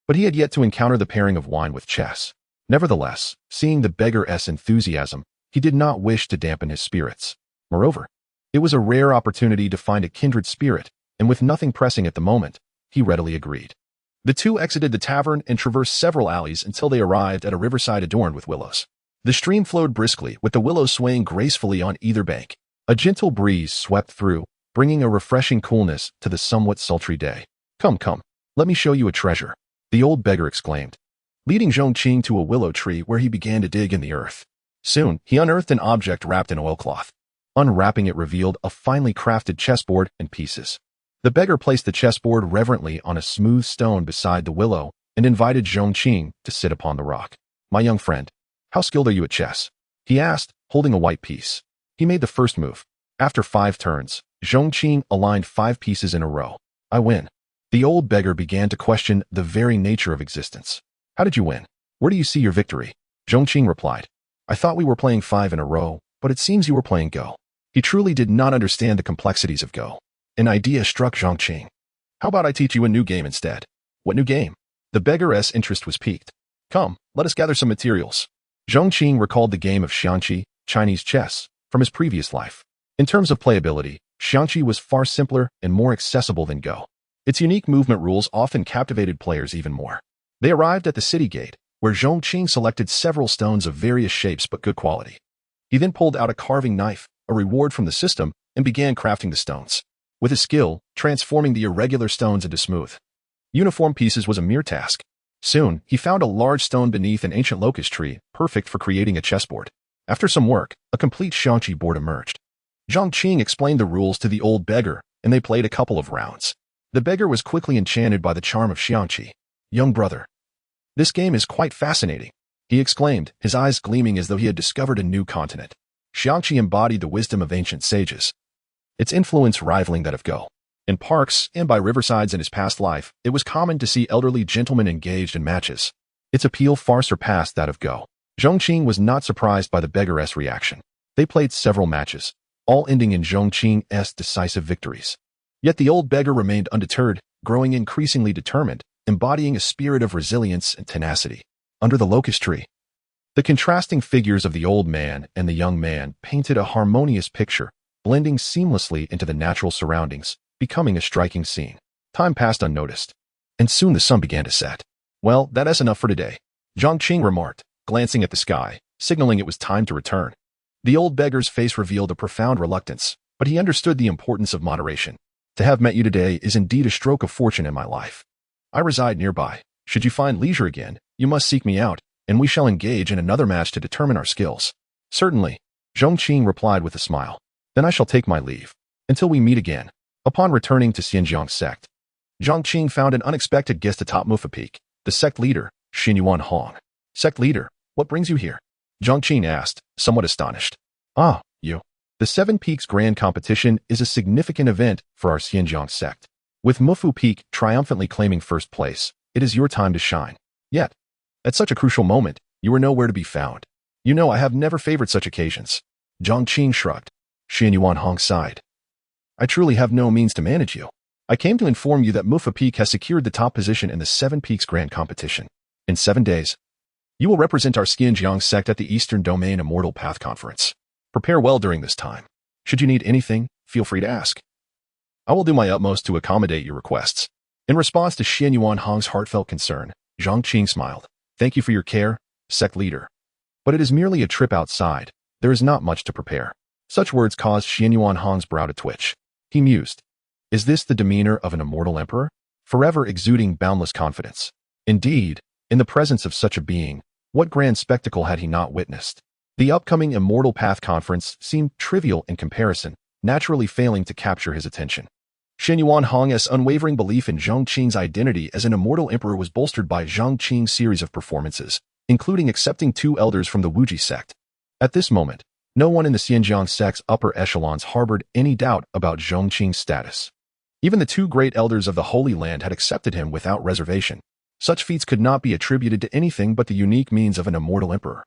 S2: But he had yet to encounter the pairing of wine with chess. Nevertheless, seeing the beggar's enthusiasm, he did not wish to dampen his spirits. Moreover, it was a rare opportunity to find a kindred spirit, and with nothing pressing at the moment, he readily agreed. The two exited the tavern and traversed several alleys until they arrived at a riverside adorned with willows. The stream flowed briskly, with the willows swaying gracefully on either bank. A gentle breeze swept through, bringing a refreshing coolness to the somewhat sultry day. Come, come, let me show you a treasure, the old beggar exclaimed, leading Zhong Qing to a willow tree where he began to dig in the earth. Soon, he unearthed an object wrapped in oilcloth. Unwrapping it revealed a finely crafted chessboard and pieces. The beggar placed the chessboard reverently on a smooth stone beside the willow and invited Zhong Qing to sit upon the rock. My young friend, how skilled are you at chess? He asked, holding a white piece. He made the first move. After 5 turns, Zhong Qing aligned 5 pieces in a row. I win. The old beggar began to question the very nature of existence. How did you win? Where do you see your victory? Zhong Qing replied. I thought we were playing 5 in a row, but it seems you were playing Go. He truly did not understand the complexities of Go. An idea struck Zhong Qing. How about I teach you a new game instead? What new game? The beggar's interest was piqued. Come, let us gather some materials. Zhong Qing recalled the game of xiangqi, Chinese chess, from his previous life. In terms of playability, xiangqi was far simpler and more accessible than Go. Its unique movement rules often captivated players even more. They arrived at the city gate, where Zhong Qing selected several stones of various shapes but good quality. He then pulled out a carving knife, a reward from the system, and began crafting the stones. With his skill, transforming the irregular stones into smooth, uniform pieces was a mere task. Soon, he found a large stone beneath an ancient locust tree, perfect for creating a chessboard. After some work, a complete xiangqi board emerged. Zhong Qing explained the rules to the old beggar, and they played a couple of rounds. The beggar was quickly enchanted by the charm of xiangqi. Young brother, this game is quite fascinating, he exclaimed, his eyes gleaming as though he had discovered a new continent. Xiangqi embodied the wisdom of ancient sages, its influence rivaling that of Go. In parks and by riversides in his past life, it was common to see elderly gentlemen engaged in matches. Its appeal far surpassed that of Go. Zhong Qing was not surprised by the beggar's reaction. They played several matches, all ending in Zhong Qing's decisive victories. Yet the old beggar remained undeterred, growing increasingly determined, embodying a spirit of resilience and tenacity. Under the locust tree, the contrasting figures of the old man and the young man painted a harmonious picture, blending seamlessly into the natural surroundings, becoming a striking scene. Time passed unnoticed, and soon the sun began to set. Well, that is enough for today, Zhong Qing remarked, glancing at the sky, signaling it was time to return. The old beggar's face revealed a profound reluctance, but he understood the importance of moderation. To have met you today is indeed a stroke of fortune in my life. I reside nearby. Should you find leisure again, you must seek me out, and we shall engage in another match to determine our skills. Certainly, Zhong Qing replied with a smile. Then I shall take my leave. Until we meet again. Upon returning to Pingjiang Sect, Zhong Qing found an unexpected guest atop Mufa Peak, the sect leader, Xianyuan Hong. Sect leader, what brings you here? Zhong Qing asked, somewhat astonished. Ah, you. The Seven Peaks Grand Competition is a significant event for our Pingjiang Sect. With Mufu Peak triumphantly claiming first place, it is your time to shine. Yet, at such a crucial moment, you are nowhere to be found. You know I have never favored such occasions. Zhong Qing shrugged. Xianyuan Hong sighed. I truly have no means to manage you. I came to inform you that Mufa Peak has secured the top position in the Seven Peaks Grand Competition. In 7 days, you will represent our Pingjiang Sect at the Eastern Domain Immortal Path Conference. Prepare well during this time. Should you need anything, feel free to ask. I will do my utmost to accommodate your requests. In response to Xianyuan Hong's heartfelt concern, Zhong Qing smiled. Thank you for your care, sect leader. But it is merely a trip outside. There is not much to prepare. Such words caused Xianyuan Hong's brow to twitch. He mused. Is this the demeanor of an immortal emperor? Forever exuding boundless confidence. Indeed, in the presence of such a being, what grand spectacle had he not witnessed? The upcoming Immortal Path Conference seemed trivial in comparison, naturally failing to capture his attention. Xianyuan Hong's unwavering belief in Zhong Qing's identity as an immortal emperor was bolstered by Zhong Qing's series of performances, including accepting 2 elders from the Wuji sect. At this moment, no one in the Pingjiang sect's upper echelons harbored any doubt about Zhong Qing's status. Even the 2 great elders of the Holy Land had accepted him without reservation. Such feats could not be attributed to anything but the unique means of an immortal emperor.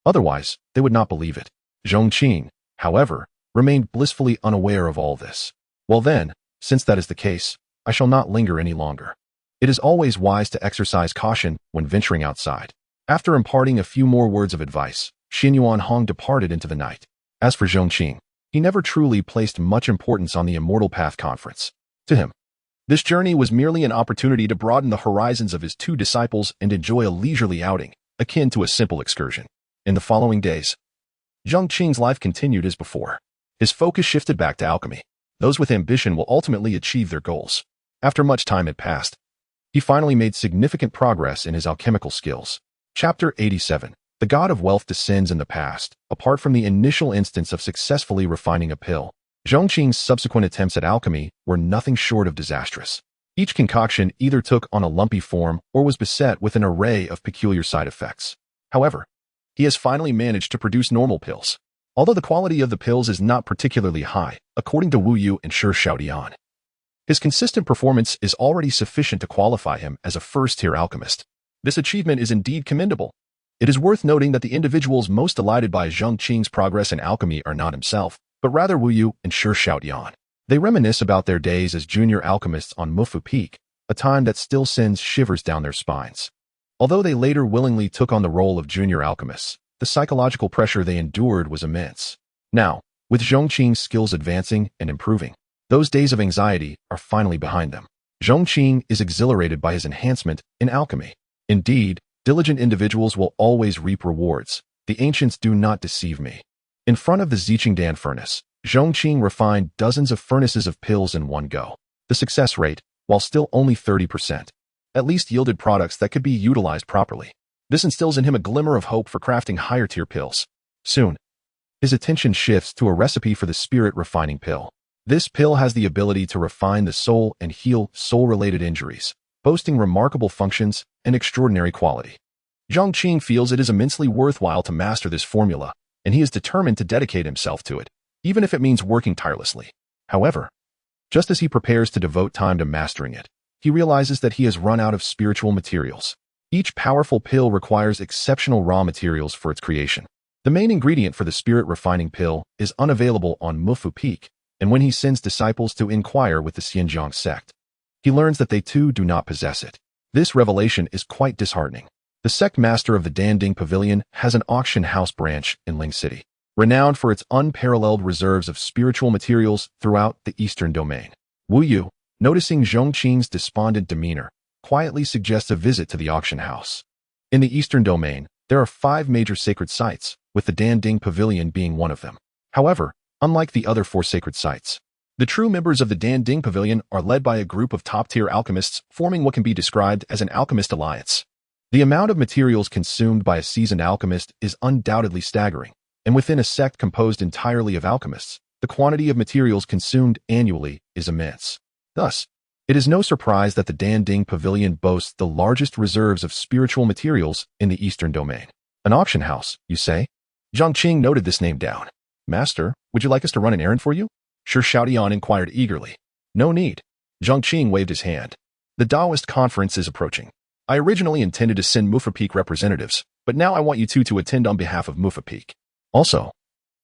S2: Otherwise, they would not believe it. Zhong Qing, however, remained blissfully unaware of all this. Well then, since that is the case, I shall not linger any longer. It is always wise to exercise caution when venturing outside. After imparting a few more words of advice, Xianyuan Hong departed into the night. As for Zhong Qing, he never truly placed much importance on the Immortal Path Conference. To him, this journey was merely an opportunity to broaden the horizons of his 2 disciples and enjoy a leisurely outing, akin to a simple excursion. In the following days, Zhong Qing's life continued as before. His focus shifted back to alchemy. Those with ambition will ultimately achieve their goals. After much time had passed, he finally made significant progress in his alchemical skills. Chapter 87. The God of Wealth descends in the past. Apart from the initial instance of successfully refining a pill, Zhong Qing's subsequent attempts at alchemy were nothing short of disastrous. Each concoction either took on a lumpy form or was beset with an array of peculiar side effects. However, he has finally managed to produce normal pills, although the quality of the pills is not particularly high, according to Wu Yu and Shi Xiaodian. His consistent performance is already sufficient to qualify him as a first-tier alchemist. This achievement is indeed commendable. It is worth noting that the individuals most delighted by Zhong Qing's progress in alchemy are not himself, but rather Wu Yu and Shi Xiaotian. They reminisce about their days as junior alchemists on Mufu Peak, a time that still sends shivers down their spines. Although they later willingly took on the role of junior alchemists, the psychological pressure they endured was immense. Now, with Zhong Qing's skills advancing and improving, those days of anxiety are finally behind them. Zhong Qing is exhilarated by his enhancement in alchemy. Indeed, diligent individuals will always reap rewards. The ancients do not deceive me. In front of the Ziqingdan furnace, Zhong Qing refined dozens of furnaces of pills in one go. The success rate, while still only 30%, at least yielded products that could be utilized properly. This instills in him a glimmer of hope for crafting higher-tier pills. Soon, his attention shifts to a recipe for the spirit-refining pill. This pill has the ability to refine the soul and heal soul-related injuries, boasting remarkable functions and extraordinary quality. Zhong Qing feels it is immensely worthwhile to master this formula, and he is determined to dedicate himself to it, even if it means working tirelessly. However, just as he prepares to devote time to mastering it, he realizes that he has run out of spiritual materials. Each powerful pill requires exceptional raw materials for its creation. The main ingredient for the spirit-refining pill is unavailable on Mufu Peak, and when he sends disciples to inquire with the Pingjiang Sect, he learns that they too do not possess it. This revelation is quite disheartening. The sect master of the Danding Pavilion has an auction house branch in Ling City, renowned for its unparalleled reserves of spiritual materials throughout the eastern domain. Wu Yu, noticing Zhong Qing's despondent demeanor, quietly suggests a visit to the auction house. In the eastern domain, there are 5 major sacred sites, with the Danding Pavilion being one of them. However, unlike the other 4 sacred sites, the true members of the Danding Pavilion are led by a group of top-tier alchemists forming what can be described as an alchemist alliance. The amount of materials consumed by a seasoned alchemist is undoubtedly staggering, and within a sect composed entirely of alchemists, the quantity of materials consumed annually is immense. Thus, it is no surprise that the Danding Pavilion boasts the largest reserves of spiritual materials in the eastern domain. An auction house, you say? Zhong Qing noted this name down. Master, would you like us to run an errand for you? Shi Xiaotian inquired eagerly. No need. Zhong Qing waved his hand. The Taoist conference is approaching. I originally intended to send Mufa Peak representatives, but now I want you two to attend on behalf of Mufa Peak. Also,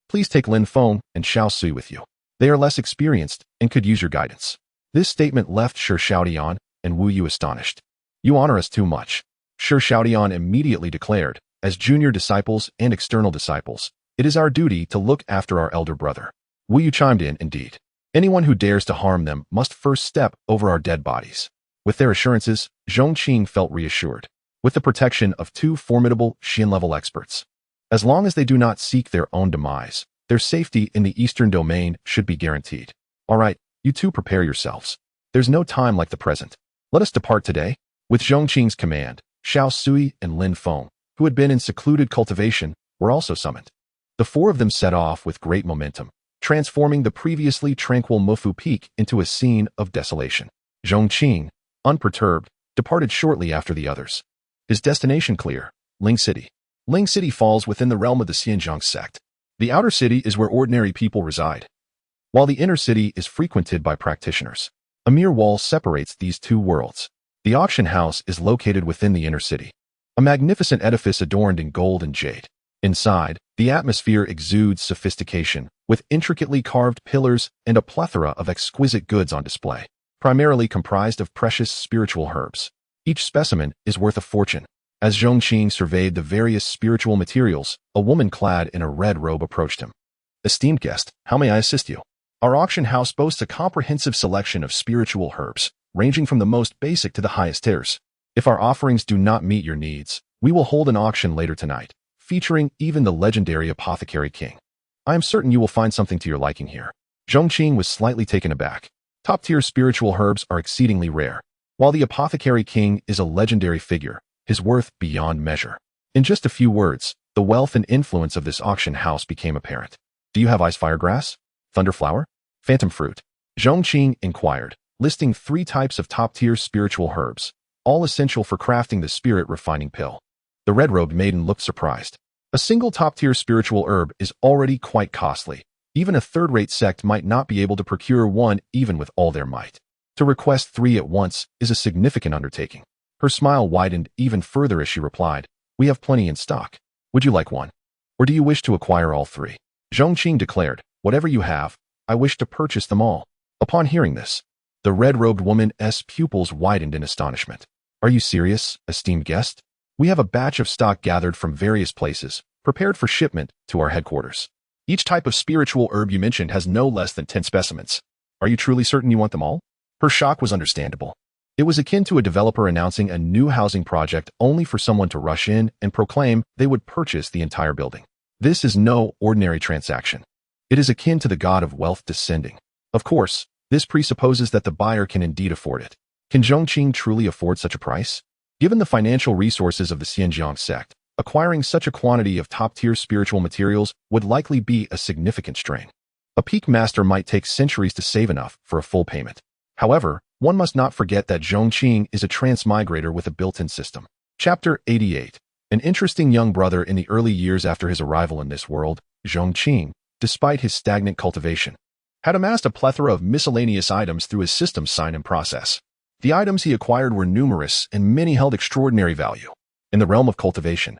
S2: please take Lin Feng and Xiao Sui with you. They are less experienced and could use your guidance. This statement left Shi Xiaotian and Wu Yu astonished. You honor us too much. Shi Xiaotian immediately declared, as junior disciples and external disciples, it is our duty to look after our elder brother. Wu Yu chimed in, indeed. Anyone who dares to harm them must first step over our dead bodies. With their assurances, Zhong Qing felt reassured. With the protection of 2 formidable Xin-level experts, as long as they do not seek their own demise, their safety in the eastern domain should be guaranteed. All right, you two prepare yourselves. There's no time like the present. Let us depart today. With Zhong Qing's command, Xiao Sui and Lin Feng, who had been in secluded cultivation, were also summoned. The 4 of them set off with great momentum, transforming the previously tranquil Mufu Peak into a scene of desolation. Zhong Qing, unperturbed, departed shortly after the others. His destination clear, Ling City. Ling City falls within the realm of the Pingjiang Sect. The outer city is where ordinary people reside, while the inner city is frequented by practitioners. A mere wall separates these 2 worlds. The auction house is located within the inner city, a magnificent edifice adorned in gold and jade. Inside, the atmosphere exudes sophistication, with intricately carved pillars and a plethora of exquisite goods on display, primarily comprised of precious spiritual herbs. Each specimen is worth a fortune. As Zhong Qing surveyed the various spiritual materials, a woman clad in a red robe approached him. Esteemed guest, how may I assist you? Our auction house boasts a comprehensive selection of spiritual herbs, ranging from the most basic to the highest tiers. If our offerings do not meet your needs, we will hold an auction later tonight, featuring even the legendary Apothecary King. I am certain you will find something to your liking here. Zhong Qing was slightly taken aback. Top-tier spiritual herbs are exceedingly rare, while the Apothecary King is a legendary figure, his worth beyond measure. In just a few words, the wealth and influence of this auction house became apparent. Do you have ice fire grass? Thunderflower? Phantom fruit? Zhong Qing inquired, listing 3 types of top-tier spiritual herbs, all essential for crafting the spirit-refining pill. The red-robed maiden looked surprised. A single top-tier spiritual herb is already quite costly. Even a third-rate sect might not be able to procure one even with all their might. To request 3 at once is a significant undertaking. Her smile widened even further as she replied, we have plenty in stock. Would you like one? Or do you wish to acquire all 3? Zhong Qing declared, Whatever you have, I wish to purchase them all. Upon hearing this, the red-robed woman's pupils widened in astonishment. Are you serious, esteemed guest? We have a batch of stock gathered from various places, prepared for shipment to our headquarters. Each type of spiritual herb you mentioned has no less than 10 specimens. Are you truly certain you want them all? Her shock was understandable. It was akin to a developer announcing a new housing project only for someone to rush in and proclaim they would purchase the entire building. This is no ordinary transaction. It is akin to the god of wealth descending. Of course, this presupposes that the buyer can indeed afford it. Can Zhong Qing truly afford such a price? Given the financial resources of the Pingjiang Sect, acquiring such a quantity of top-tier spiritual materials would likely be a significant strain. A peak master might take centuries to save enough for a full payment. However, one must not forget that Zhong Qing is a transmigrator with a built-in system. Chapter 88. An interesting young brother in the early years after his arrival in this world, Zhong Qing, despite his stagnant cultivation, had amassed a plethora of miscellaneous items through his system's sign and process. The items he acquired were numerous and many held extraordinary value. In the realm of cultivation,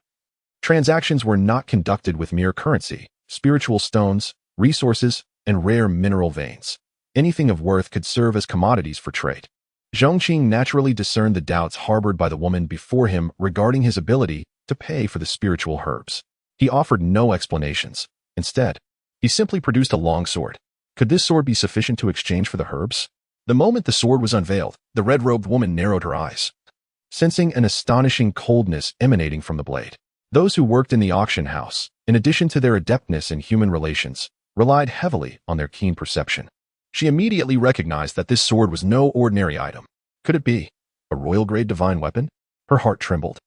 S2: transactions were not conducted with mere currency, spiritual stones, resources, and rare mineral veins. Anything of worth could serve as commodities for trade. Zhong Qing naturally discerned the doubts harbored by the woman before him regarding his ability to pay for the spiritual herbs. He offered no explanations. Instead, he simply produced a long sword. Could this sword be sufficient to exchange for the herbs? The moment the sword was unveiled, the red-robed woman narrowed her eyes, sensing an astonishing coldness emanating from the blade. Those who worked in the auction house, in addition to their adeptness in human relations, relied heavily on their keen perception. She immediately recognized that this sword was no ordinary item. Could it be a royal-grade divine weapon? Her heart trembled,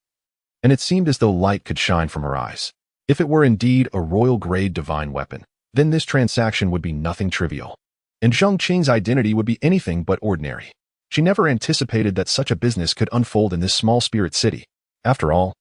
S2: and it seemed as though light could shine from her eyes. If it were indeed a royal-grade divine weapon, then this transaction would be nothing trivial, and Zhong Qing's identity would be anything but ordinary. She never anticipated that such a business could unfold in this small spirit city. After all,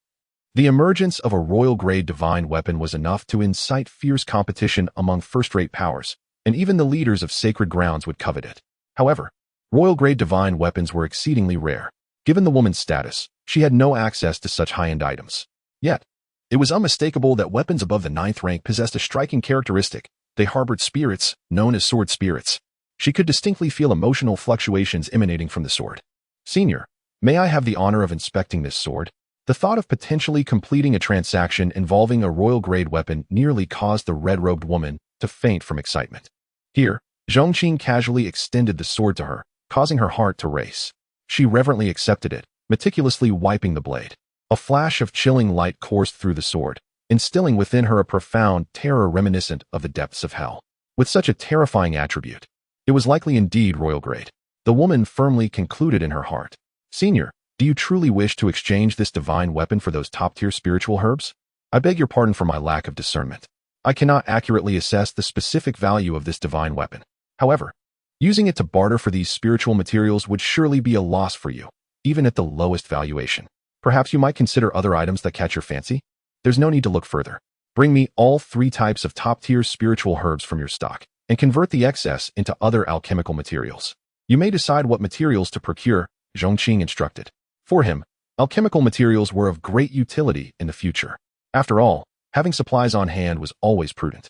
S2: the emergence of a royal-grade divine weapon was enough to incite fierce competition among first-rate powers, and even the leaders of sacred grounds would covet it. However, royal-grade divine weapons were exceedingly rare. Given the woman's status, she had no access to such high-end items. Yet, it was unmistakable that weapons above the 9th rank possessed a striking characteristic. They harbored spirits, known as sword spirits. She could distinctly feel emotional fluctuations emanating from the sword. Senior, may I have the honor of inspecting this sword? The thought of potentially completing a transaction involving a royal-grade weapon nearly caused the red-robed woman to faint from excitement. Here, Zhong Qing casually extended the sword to her, causing her heart to race. She reverently accepted it, meticulously wiping the blade. A flash of chilling light coursed through the sword, instilling within her a profound terror reminiscent of the depths of hell. With such a terrifying attribute, it was likely indeed royal grade. The woman firmly concluded in her heart. Senior, do you truly wish to exchange this divine weapon for those top-tier spiritual herbs? I beg your pardon for my lack of discernment. I cannot accurately assess the specific value of this divine weapon. However, using it to barter for these spiritual materials would surely be a loss for you, even at the lowest valuation. Perhaps you might consider other items that catch your fancy? There's no need to look further. Bring me all 3 types of top-tier spiritual herbs from your stock, and convert the excess into other alchemical materials. You may decide what materials to procure, Zhong Qing instructed. For him, alchemical materials were of great utility in the future. After all, having supplies on hand was always prudent.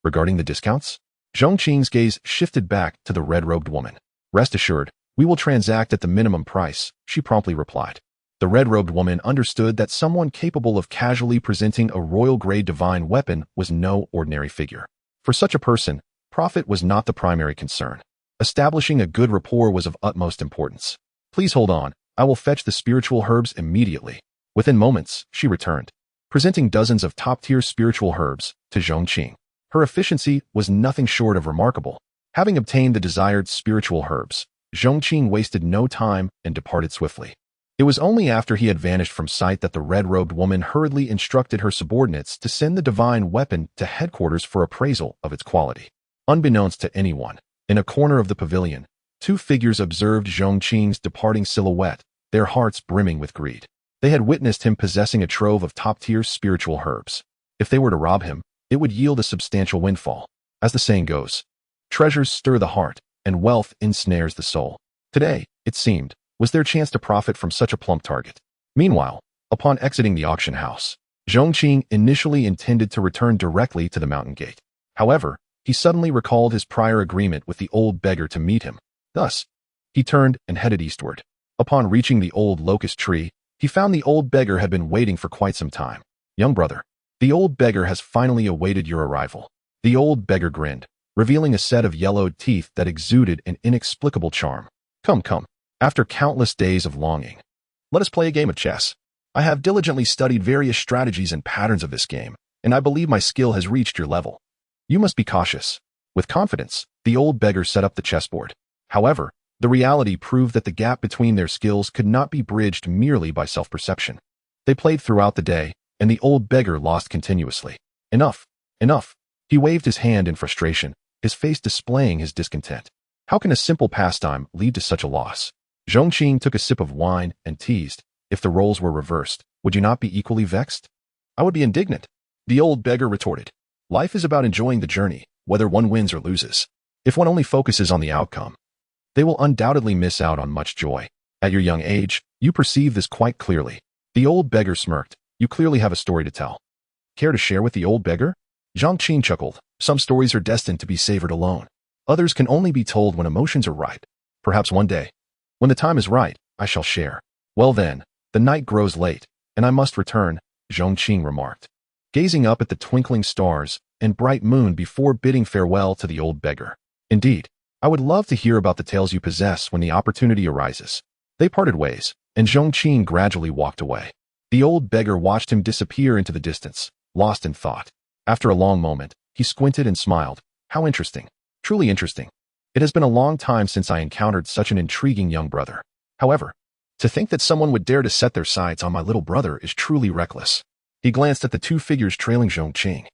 S2: Regarding the discounts, Zhong Qing's gaze shifted back to the red-robed woman. Rest assured, we will transact at the minimum price, she promptly replied. The red-robed woman understood that someone capable of casually presenting a royal-grade divine weapon was no ordinary figure. For such a person, profit was not the primary concern. Establishing a good rapport was of utmost importance. Please hold on, I will fetch the spiritual herbs immediately. Within moments, she returned, presenting dozens of top-tier spiritual herbs to Zhong Qing. Her efficiency was nothing short of remarkable. Having obtained the desired spiritual herbs, Zhong Qing wasted no time and departed swiftly. It was only after he had vanished from sight that the red-robed woman hurriedly instructed her subordinates to send the divine weapon to headquarters for appraisal of its quality. Unbeknownst to anyone, in a corner of the pavilion, 2 figures observed Zhong Qing's departing silhouette, their hearts brimming with greed. They had witnessed him possessing a trove of top-tier spiritual herbs. If they were to rob him, it would yield a substantial windfall. As the saying goes, treasures stir the heart, and wealth ensnares the soul. Today, it seemed, was their chance to profit from such a plump target. Meanwhile, upon exiting the auction house, Zhong Qing initially intended to return directly to the mountain gate. However, he suddenly recalled his prior agreement with the old beggar to meet him. Thus, he turned and headed eastward. Upon reaching the old locust tree, he found the old beggar had been waiting for quite some time. Young brother, the old beggar has finally awaited your arrival. The old beggar grinned, revealing a set of yellowed teeth that exuded an inexplicable charm. Come, come. After countless days of longing, let us play a game of chess. I have diligently studied various strategies and patterns of this game, and I believe my skill has reached your level. You must be cautious. With confidence, the old beggar set up the chessboard. However, the reality proved that the gap between their skills could not be bridged merely by self-perception. They played throughout the day, and the old beggar lost continuously. Enough, enough. He waved his hand in frustration, his face displaying his discontent. How can a simple pastime lead to such a loss? Zhong Qing took a sip of wine and teased, if the roles were reversed, would you not be equally vexed? I would be indignant. The old beggar retorted. Life is about enjoying the journey, whether one wins or loses. If one only focuses on the outcome, they will undoubtedly miss out on much joy. At your young age, you perceive this quite clearly. The old beggar smirked. You clearly have a story to tell. Care to share with the old beggar? Zhong Qing chuckled. Some stories are destined to be savored alone. Others can only be told when emotions are right. Perhaps one day, when the time is right, I shall share. Well then, the night grows late, and I must return, Zhong Qing remarked, gazing up at the twinkling stars and bright moon before bidding farewell to the old beggar. Indeed, I would love to hear about the tales you possess when the opportunity arises. They parted ways, and Zhong Qing gradually walked away. The old beggar watched him disappear into the distance, lost in thought. After a long moment, he squinted and smiled. How interesting. Truly interesting. It has been a long time since I encountered such an intriguing young brother. However, to think that someone would dare to set their sights on my little brother is truly reckless. He glanced at the two figures trailing Zhong Qing,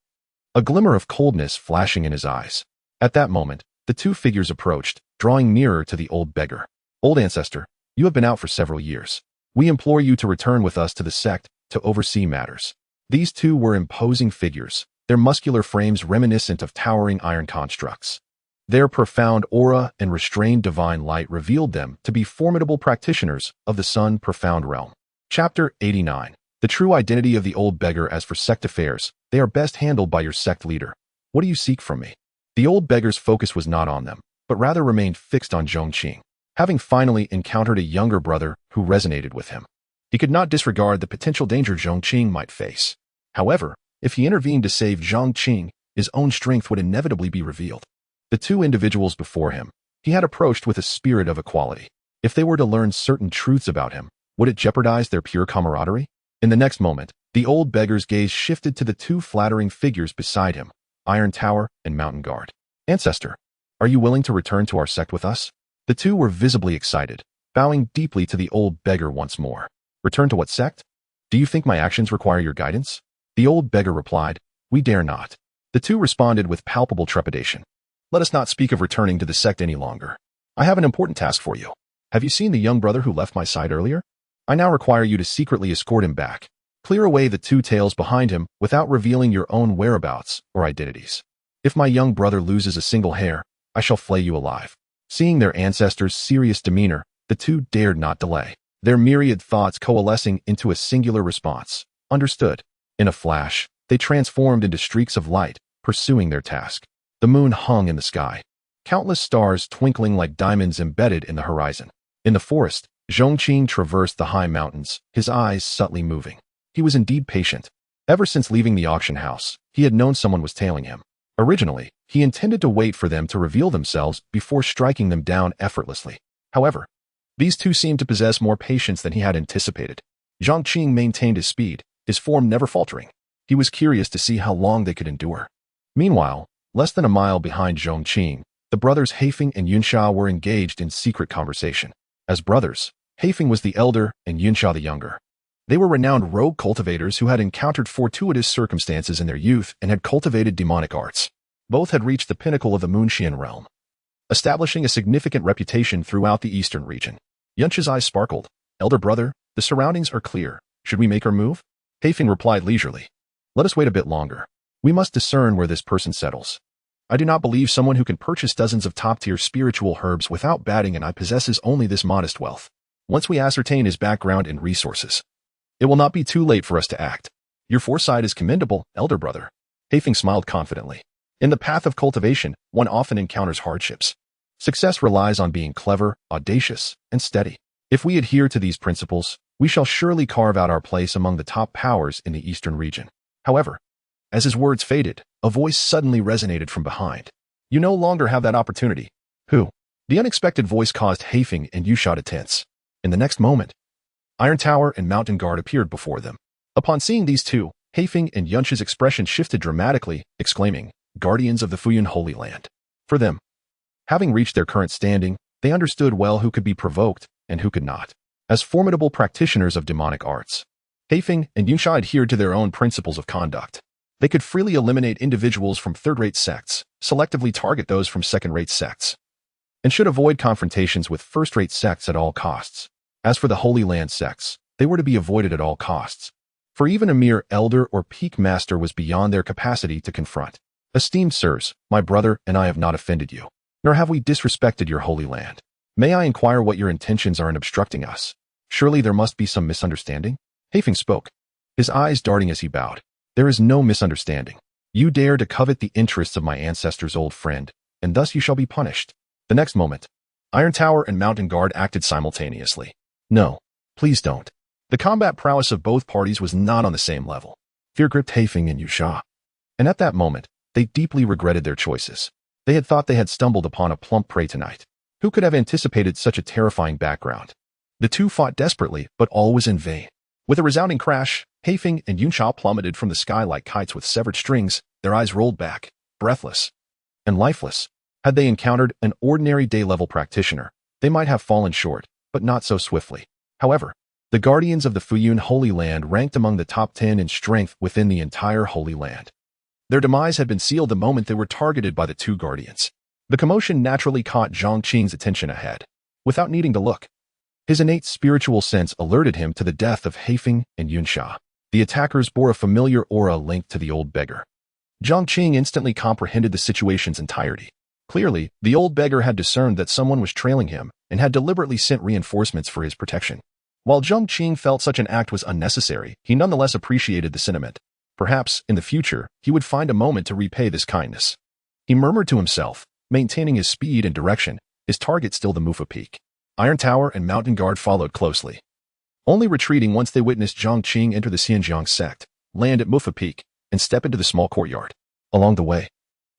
S2: a glimmer of coldness flashing in his eyes. At that moment, the two figures approached, drawing nearer to the old beggar. Old ancestor, you have been out for several years. We implore you to return with us to the sect to oversee matters. These two were imposing figures, their muscular frames reminiscent of towering iron constructs. Their profound aura and restrained divine light revealed them to be formidable practitioners of the Sun Profound Realm. Chapter 89. The true identity of the old beggar. As for sect affairs, they are best handled by your sect leader. What do you seek from me? The old beggar's focus was not on them, but rather remained fixed on Zhong Qing, having finally encountered a younger brother who resonated with him. He could not disregard the potential danger Zhong Qing might face. However, if he intervened to save Zhong Qing, his own strength would inevitably be revealed. The two individuals before him, he had approached with a spirit of equality. If they were to learn certain truths about him, would it jeopardize their pure camaraderie? In the next moment, the old beggar's gaze shifted to the two flattering figures beside him, Iron Tower and Mountain Guard. Ancestor, are you willing to return to our sect with us? The two were visibly excited, bowing deeply to the old beggar once more. Return to what sect? Do you think my actions require your guidance? The old beggar replied, we dare not. The two responded with palpable trepidation. Let us not speak of returning to the sect any longer. I have an important task for you. Have you seen the young brother who left my side earlier? I now require you to secretly escort him back. Clear away the two tails behind him without revealing your own whereabouts or identities. If my young brother loses a single hair, I shall flay you alive. Seeing their ancestors' serious demeanor, the two dared not delay, their myriad thoughts coalescing into a singular response. Understood. In a flash, they transformed into streaks of light, pursuing their task. The moon hung in the sky, countless stars twinkling like diamonds embedded in the horizon. In the forest, Zhong Qing traversed the high mountains, his eyes subtly moving. He was indeed patient. Ever since leaving the auction house, he had known someone was tailing him. Originally, he intended to wait for them to reveal themselves before striking them down effortlessly. However, these two seemed to possess more patience than he had anticipated. Zhong Qing maintained his speed, his form never faltering. He was curious to see how long they could endure. Meanwhile, less than a mile behind Zhong Qing, the brothers Haifeng and Yunsha were engaged in secret conversation. As brothers, Haifeng was the elder and Yunsha the younger. They were renowned rogue cultivators who had encountered fortuitous circumstances in their youth and had cultivated demonic arts. Both had reached the pinnacle of the Moonxian realm, establishing a significant reputation throughout the eastern region. Yunsha's eyes sparkled. Elder brother, the surroundings are clear. Should we make our move? Haifeng replied leisurely. Let us wait a bit longer. We must discern where this person settles. I do not believe someone who can purchase dozens of top-tier spiritual herbs without batting an eye possesses only this modest wealth. Once we ascertain his background and resources, it will not be too late for us to act. Your foresight is commendable, elder brother. Haifeng smiled confidently. In the path of cultivation, one often encounters hardships. Success relies on being clever, audacious, and steady. If we adhere to these principles, we shall surely carve out our place among the top powers in the eastern region. However, as his words faded, a voice suddenly resonated from behind. You no longer have that opportunity. Who? The unexpected voice caused Haifeng and Yusha to tense. In the next moment, Iron Tower and Mountain Guard appeared before them. Upon seeing these two, Haifeng and Yunsha's expression shifted dramatically, exclaiming, "Guardians of the Fuyun Holy Land." For them, having reached their current standing, they understood well who could be provoked and who could not. As formidable practitioners of demonic arts, Haifeng and Yunsha adhered to their own principles of conduct. They could freely eliminate individuals from third-rate sects, selectively target those from second-rate sects, and should avoid confrontations with first-rate sects at all costs. As for the Holy Land sects, they were to be avoided at all costs, for even a mere elder or peak master was beyond their capacity to confront. Esteemed sirs, my brother and I have not offended you, nor have we disrespected your holy land. May I inquire what your intentions are in obstructing us? Surely there must be some misunderstanding? Haifeng spoke, his eyes darting as he bowed. There is no misunderstanding. You dare to covet the interests of my ancestor's old friend, and thus you shall be punished. The next moment, Iron Tower and Mountain Guard acted simultaneously. No, please don't. The combat prowess of both parties was not on the same level. Fear gripped Haifeng and Yusha. And at that moment, they deeply regretted their choices. They had thought they had stumbled upon a plump prey tonight. Who could have anticipated such a terrifying background? The two fought desperately, but all was in vain. With a resounding crash, Haifeng and Yusha plummeted from the sky like kites with severed strings, their eyes rolled back, breathless and lifeless. Had they encountered an ordinary day-level practitioner, they might have fallen short, but not so swiftly. However, the guardians of the Fuyun Holy Land ranked among the top 10 in strength within the entire Holy Land. Their demise had been sealed the moment they were targeted by the two guardians. The commotion naturally caught Zhong Qing's attention ahead. Without needing to look, his innate spiritual sense alerted him to the death of Haifeng and Yunsha. The attackers bore a familiar aura linked to the old beggar. Zhong Qing instantly comprehended the situation's entirety. Clearly, the old beggar had discerned that someone was trailing him and had deliberately sent reinforcements for his protection. While Zhong Qing felt such an act was unnecessary, he nonetheless appreciated the sentiment. Perhaps, in the future, he would find a moment to repay this kindness. He murmured to himself, maintaining his speed and direction, his target still the Mufa Peak. Iron Tower and Mountain Guard followed closely, only retreating once they witnessed Zhong Qing enter the Pingjiang Sect, land at Mufa Peak, and step into the small courtyard. Along the way,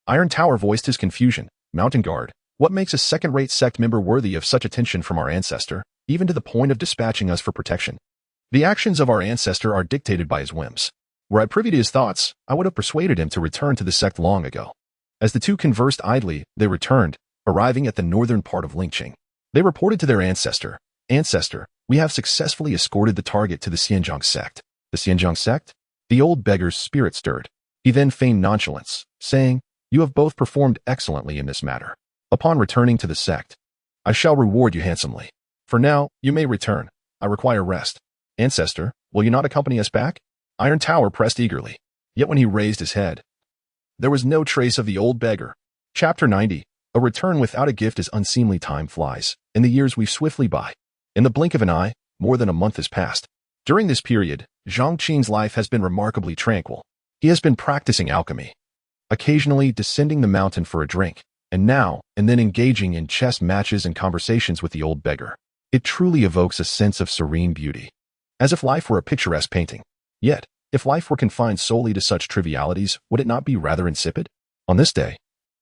S2: Iron Tower voiced his confusion. Mountain Guard, what makes a second-rate sect member worthy of such attention from our ancestor, even to the point of dispatching us for protection? The actions of our ancestor are dictated by his whims. Were I privy to his thoughts, I would have persuaded him to return to the sect long ago. As the two conversed idly, they returned, arriving at the northern part of Lingqing. They reported to their ancestor, "Ancestor, we have successfully escorted the target to the Pingjiang Sect." The Pingjiang Sect? The old beggar's spirit stirred. He then feigned nonchalance, saying, "You have both performed excellently in this matter. Upon returning to the sect, I shall reward you handsomely. For now, you may return. I require rest. Ancestor, will you not accompany us back?" Iron Tower pressed eagerly. Yet when he raised his head, there was no trace of the old beggar. Chapter 90. A return without a gift is unseemly. Time flies, and the years weave swiftly by. In the blink of an eye, more than a month has passed. During this period, Zhong Qing's life has been remarkably tranquil. He has been practicing alchemy, occasionally descending the mountain for a drink, and now and then engaging in chess matches and conversations with the old beggar. It truly evokes a sense of serene beauty, as if life were a picturesque painting. Yet, if life were confined solely to such trivialities, would it not be rather insipid? On this day,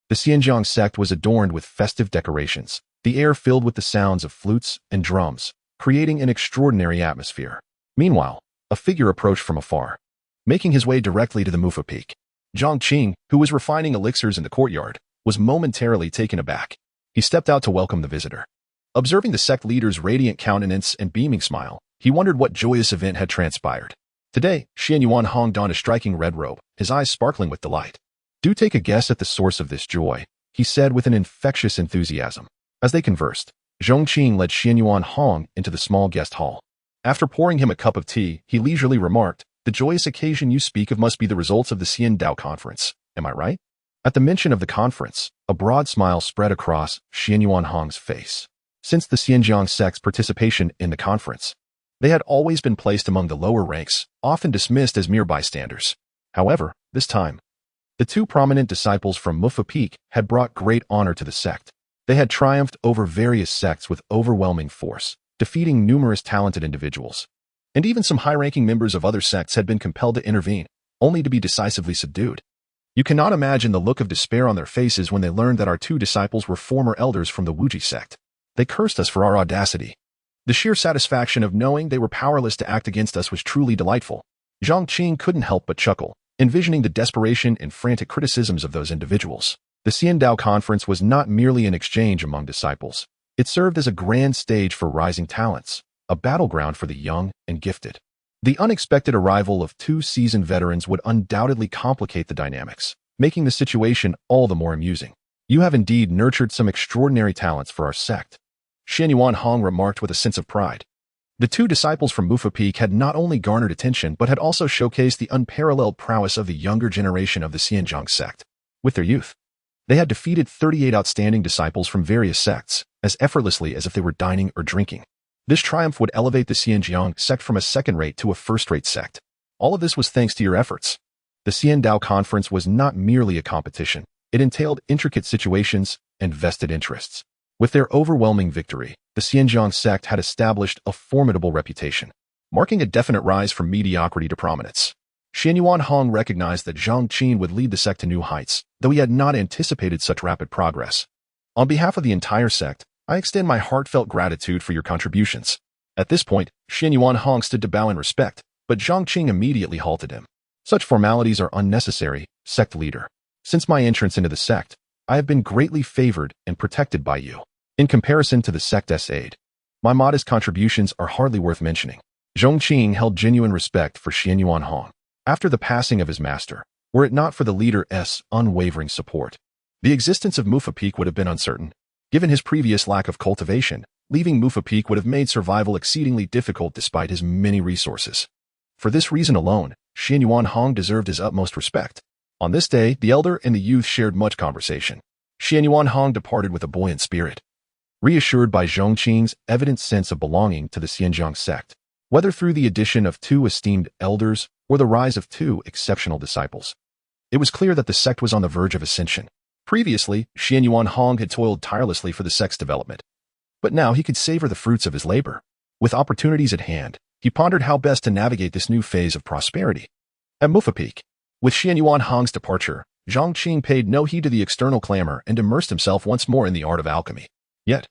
S2: the Pingjiang Sect was adorned with festive decorations, the air filled with the sounds of flutes and drums, creating an extraordinary atmosphere. Meanwhile, a figure approached from afar, making his way directly to the Mufa Peak. Zhong Qing, who was refining elixirs in the courtyard, was momentarily taken aback. He stepped out to welcome the visitor. Observing the sect leader's radiant countenance and beaming smile, he wondered what joyous event had transpired. Today, Xian Yuan Hong donned a striking red robe, his eyes sparkling with delight. "Do take a guess at the source of this joy," he said with an infectious enthusiasm. As they conversed, Zhong Qing led Xian Yuan Hong into the small guest hall. After pouring him a cup of tea, he leisurely remarked, "The joyous occasion you speak of must be the results of the Xian Dao conference. Am I right?" At the mention of the conference, a broad smile spread across Xian Yuan Hong's face. Since the Pingjiang Sect's participation in the conference, they had always been placed among the lower ranks, often dismissed as mere bystanders. However, this time, The two prominent disciples from Mufa Peak had brought great honor to the sect. They had triumphed over various sects with overwhelming force, defeating numerous talented individuals. And even some high-ranking members of other sects had been compelled to intervene, only to be decisively subdued. You cannot imagine the look of despair on their faces when they learned that our two disciples were former elders from the Wuji sect. They cursed us for our audacity. The sheer satisfaction of knowing they were powerless to act against us was truly delightful. Zhong Qing couldn't help but chuckle, envisioning the desperation and frantic criticisms of those individuals. The Xiandao Conference was not merely an exchange among disciples. It served as a grand stage for rising talents, a battleground for the young and gifted. The unexpected arrival of two seasoned veterans would undoubtedly complicate the dynamics, making the situation all the more amusing. You have indeed nurtured some extraordinary talents for our sect, Xianyuan Hong remarked with a sense of pride. The two disciples from Mufa Peak had not only garnered attention but had also showcased the unparalleled prowess of the younger generation of the Pingjiang Sect. With their youth, they had defeated 38 outstanding disciples from various sects, as effortlessly as if they were dining or drinking. This triumph would elevate the Pingjiang Sect from a second-rate to a first-rate sect. All of this was thanks to your efforts. The Xiandao Conference was not merely a competition. It entailed intricate situations and vested interests. With their overwhelming victory, the Pingjiang Sect had established a formidable reputation, marking a definite rise from mediocrity to prominence. Xianyuan Hong recognized that Zhong Qing would lead the sect to new heights, though he had not anticipated such rapid progress. On behalf of the entire sect, I extend my heartfelt gratitude for your contributions. At this point, Xianyuan Hong stood to bow in respect, but Zhong Qing immediately halted him. Such formalities are unnecessary, sect leader. Since my entrance into the sect, I have been greatly favored and protected by you. In comparison to the sect's aid, my modest contributions are hardly worth mentioning. Zhong Qing held genuine respect for Xianyuan Hong. After the passing of his master, were it not for the leader's unwavering support, the existence of Mufa Peak would have been uncertain. Given his previous lack of cultivation, leaving Mufa Peak would have made survival exceedingly difficult despite his many resources. For this reason alone, Xianyuan Hong deserved his utmost respect. On this day, the elder and the youth shared much conversation. Xianyuan Hong departed with a buoyant spirit, reassured by Zhong Qing's evident sense of belonging to the Pingjiang Sect. Whether through the addition of two esteemed elders or the rise of two exceptional disciples, it was clear that the sect was on the verge of ascension. Previously, Xianyuan Hong had toiled tirelessly for the sect's development, but now he could savor the fruits of his labor. With opportunities at hand, he pondered how best to navigate this new phase of prosperity. At Mufa Peak, with Xianyuan Hong's departure, Zhong Qing paid no heed to the external clamor and immersed himself once more in the art of alchemy. Yet,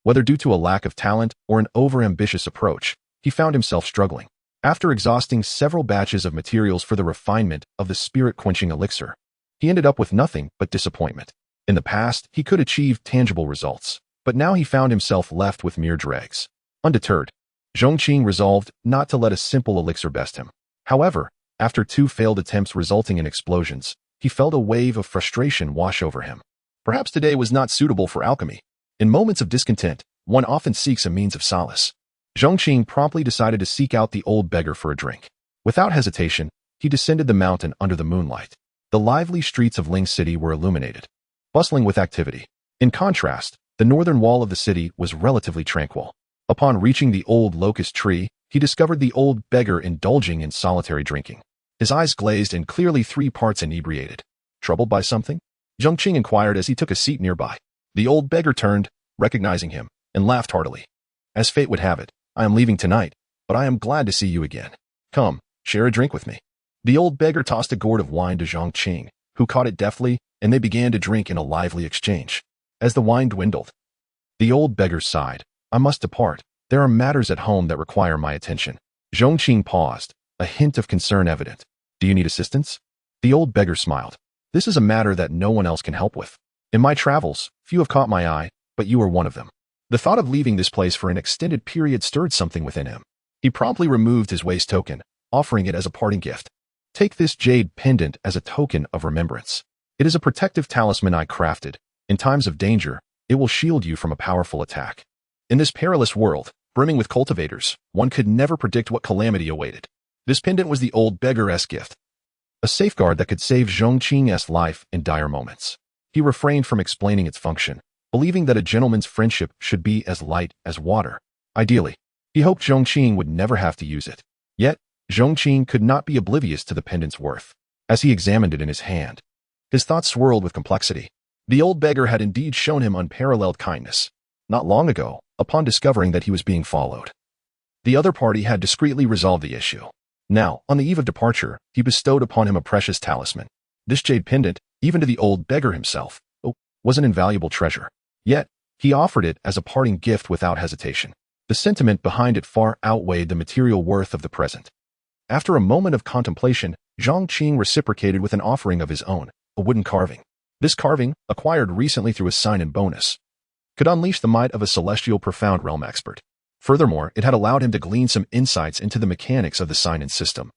S2: whether due to a lack of talent or an overambitious approach, he found himself struggling. After exhausting several batches of materials for the refinement of the spirit-quenching elixir, he ended up with nothing but disappointment. In the past, he could achieve tangible results, but now he found himself left with mere dregs. Undeterred, Zhong Qing resolved not to let a simple elixir best him. However, after two failed attempts resulting in explosions, he felt a wave of frustration wash over him. Perhaps today was not suitable for alchemy. In moments of discontent, one often seeks a means of solace. Zhong Qing promptly decided to seek out the old beggar for a drink. Without hesitation, he descended the mountain under the moonlight. The lively streets of Ling City were illuminated, bustling with activity. In contrast, the northern wall of the city was relatively tranquil. Upon reaching the old locust tree, he discovered the old beggar indulging in solitary drinking. His eyes glazed and clearly 3 parts inebriated. Troubled by something? Zhong Qing inquired as he took a seat nearby. The old beggar turned, recognizing him, and laughed heartily. As fate would have it, I am leaving tonight, but I am glad to see you again. Come, share a drink with me. The old beggar tossed a gourd of wine to Zhong Qing, who caught it deftly, and they began to drink in a lively exchange. As the wine dwindled, the old beggar sighed. I must depart. There are matters at home that require my attention. Zhong Qing paused, a hint of concern evident. Do you need assistance? The old beggar smiled. This is a matter that no one else can help with. In my travels, few have caught my eye, but you are one of them. The thought of leaving this place for an extended period stirred something within him. He promptly removed his waist token, offering it as a parting gift. Take this jade pendant as a token of remembrance. It is a protective talisman I crafted. In times of danger, it will shield you from a powerful attack. In this perilous world, brimming with cultivators, one could never predict what calamity awaited. This pendant was the old beggar's gift, a safeguard that could save Zhong Qing's life in dire moments. He refrained from explaining its function, believing that a gentleman's friendship should be as light as water. Ideally, he hoped Zhong Qing would never have to use it. Yet, Zhong Qing could not be oblivious to the pendant's worth. As he examined it in his hand, His thoughts swirled with complexity. The old beggar had indeed shown him unparalleled kindness. Not long ago, upon discovering that he was being followed, the other party had discreetly resolved the issue. Now, on the eve of departure, he bestowed upon him a precious talisman. This jade pendant, even to the old beggar himself, was an invaluable treasure. Yet, he offered it as a parting gift without hesitation. The sentiment behind it far outweighed the material worth of the present. After a moment of contemplation, Zhong Qing reciprocated with an offering of his own, a wooden carving. This carving, acquired recently through a sign and bonus, could unleash the might of a celestial profound realm expert. Furthermore, it had allowed him to glean some insights into the mechanics of the sign and system,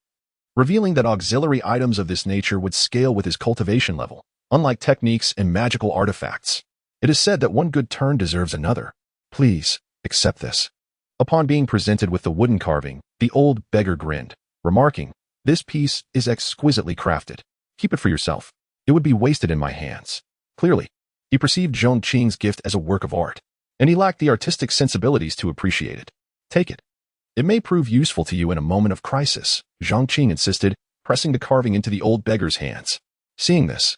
S2: revealing that auxiliary items of this nature would scale with his cultivation level, unlike techniques and magical artifacts. It is said that one good turn deserves another. Please, accept this. Upon being presented with the wooden carving, the old beggar grinned, remarking, "This piece is exquisitely crafted. Keep it for yourself. It would be wasted in my hands." Clearly, he perceived Zhong Qing's gift as a work of art, and he lacked the artistic sensibilities to appreciate it. "Take it. It may prove useful to you in a moment of crisis," Zhong Qing insisted, pressing the carving into the old beggar's hands. Seeing this,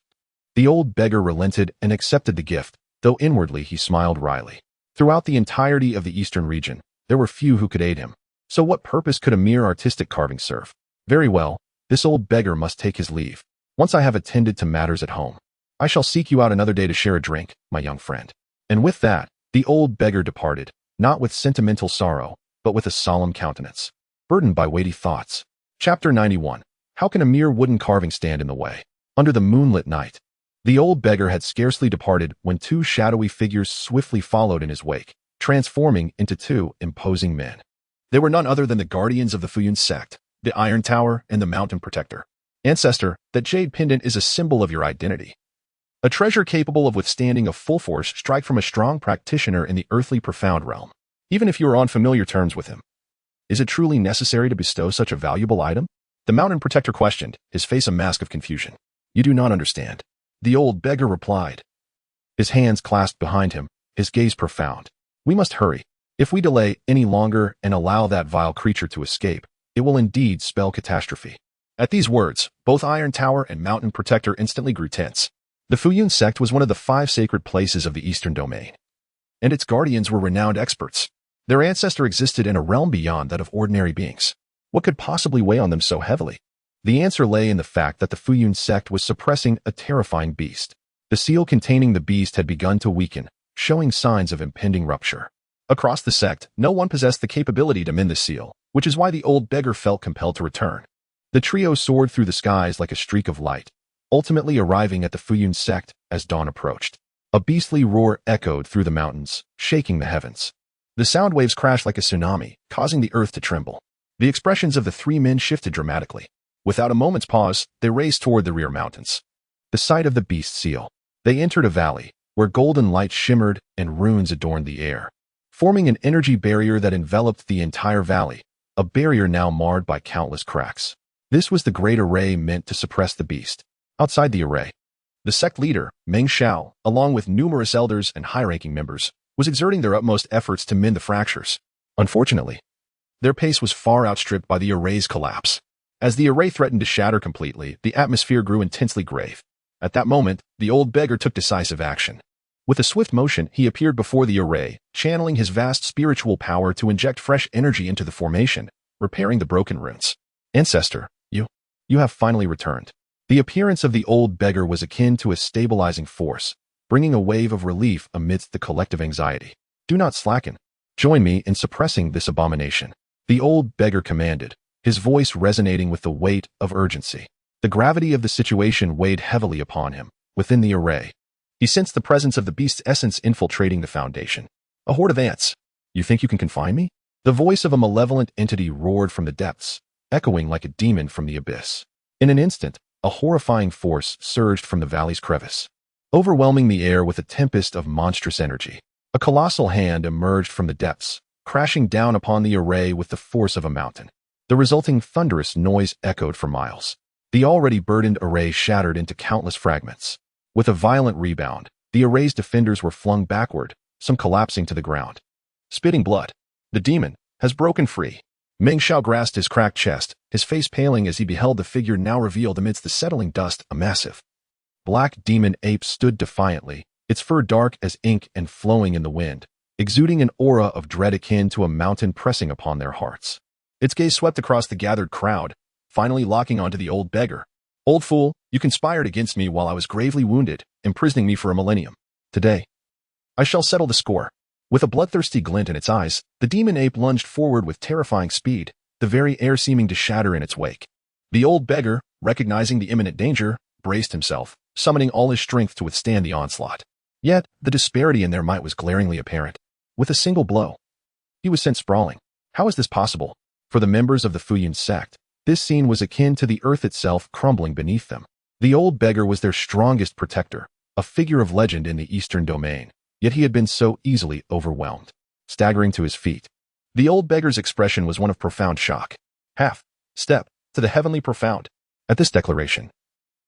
S2: the old beggar relented and accepted the gift, though inwardly he smiled wryly. Throughout the entirety of the eastern region, there were few who could aid him. So what purpose could a mere artistic carving serve? Very well, this old beggar must take his leave. Once I have attended to matters at home, I shall seek you out another day to share a drink, my young friend. And with that, the old beggar departed, not with sentimental sorrow, but with a solemn countenance, burdened by weighty thoughts. Chapter 91. How can a mere wooden carving stand in the way? Under the moonlit night, the old beggar had scarcely departed when two shadowy figures swiftly followed in his wake, transforming into two imposing men. They were none other than the guardians of the Pingjiang Sect, the Iron Tower, and the Mountain Protector. Ancestor, that jade pendant is a symbol of your identity. A treasure capable of withstanding a full force strike from a strong practitioner in the earthly profound realm, even if you are on familiar terms with him. Is it truly necessary to bestow such a valuable item? The Mountain Protector questioned, his face a mask of confusion. You do not understand. The old beggar replied, his hands clasped behind him, his gaze profound. We must hurry. If we delay any longer and allow that vile creature to escape, it will indeed spell catastrophe. At these words, both Iron Tower and Mountain Protector instantly grew tense. The Pingjiang Sect was one of the 5 sacred places of the Eastern Domain, and its guardians were renowned experts. Their ancestor existed in a realm beyond that of ordinary beings. What could possibly weigh on them so heavily? The answer lay in the fact that the Pingjiang Sect was suppressing a terrifying beast. The seal containing the beast had begun to weaken, showing signs of impending rupture. Across the sect, no one possessed the capability to mend the seal, which is why the old beggar felt compelled to return. The trio soared through the skies like a streak of light, ultimately arriving at the Pingjiang Sect as dawn approached. A beastly roar echoed through the mountains, shaking the heavens. The sound waves crashed like a tsunami, causing the earth to tremble. The expressions of the 3 men shifted dramatically. Without a moment's pause, they raced toward the rear mountains. The site of the beast seal. They entered a valley, where golden light shimmered and runes adorned the air, forming an energy barrier that enveloped the entire valley, a barrier now marred by countless cracks. This was the great array meant to suppress the beast. Outside the array, the sect leader, Meng Xiao, along with numerous elders and high-ranking members, was exerting their utmost efforts to mend the fractures. Unfortunately, their pace was far outstripped by the array's collapse. As the array threatened to shatter completely, the atmosphere grew intensely grave. At that moment, the old beggar took decisive action. With a swift motion, he appeared before the array, channeling his vast spiritual power to inject fresh energy into the formation, repairing the broken runes. Ancestor, you have finally returned. The appearance of the old beggar was akin to a stabilizing force, bringing a wave of relief amidst the collective anxiety. Do not slacken. Join me in suppressing this abomination. The old beggar commanded, his voice resonating with the weight of urgency. The gravity of the situation weighed heavily upon him. Within the array, he sensed the presence of the beast's essence infiltrating the foundation. A horde of ants. You think you can confine me? The voice of a malevolent entity roared from the depths, echoing like a demon from the abyss. In an instant, a horrifying force surged from the valley's crevice, overwhelming the air with a tempest of monstrous energy. A colossal hand emerged from the depths, crashing down upon the array with the force of a mountain. The resulting thunderous noise echoed for miles. The already burdened array shattered into countless fragments. With a violent rebound, the array's defenders were flung backward, some collapsing to the ground. Spitting blood, the demon has broken free. Meng Xiao grasped his cracked chest, his face paling as he beheld the figure now revealed amidst the settling dust, a massive, black demon ape stood defiantly, its fur dark as ink and flowing in the wind, exuding an aura of dread akin to a mountain pressing upon their hearts. Its gaze swept across the gathered crowd, finally locking onto the old beggar. "Old fool, you conspired against me while I was gravely wounded, imprisoning me for a millennium. Today, I shall settle the score." With a bloodthirsty glint in its eyes, the demon ape lunged forward with terrifying speed, the very air seeming to shatter in its wake. The old beggar, recognizing the imminent danger, braced himself, summoning all his strength to withstand the onslaught. Yet, the disparity in their might was glaringly apparent. With a single blow, he was sent sprawling. How is this possible? For the members of the Pingjiang Sect, this scene was akin to the earth itself crumbling beneath them. The old beggar was their strongest protector, a figure of legend in the Eastern domain, yet he had been so easily overwhelmed. Staggering to his feet, the old beggar's expression was one of profound shock. Half step to the heavenly profound. At this declaration,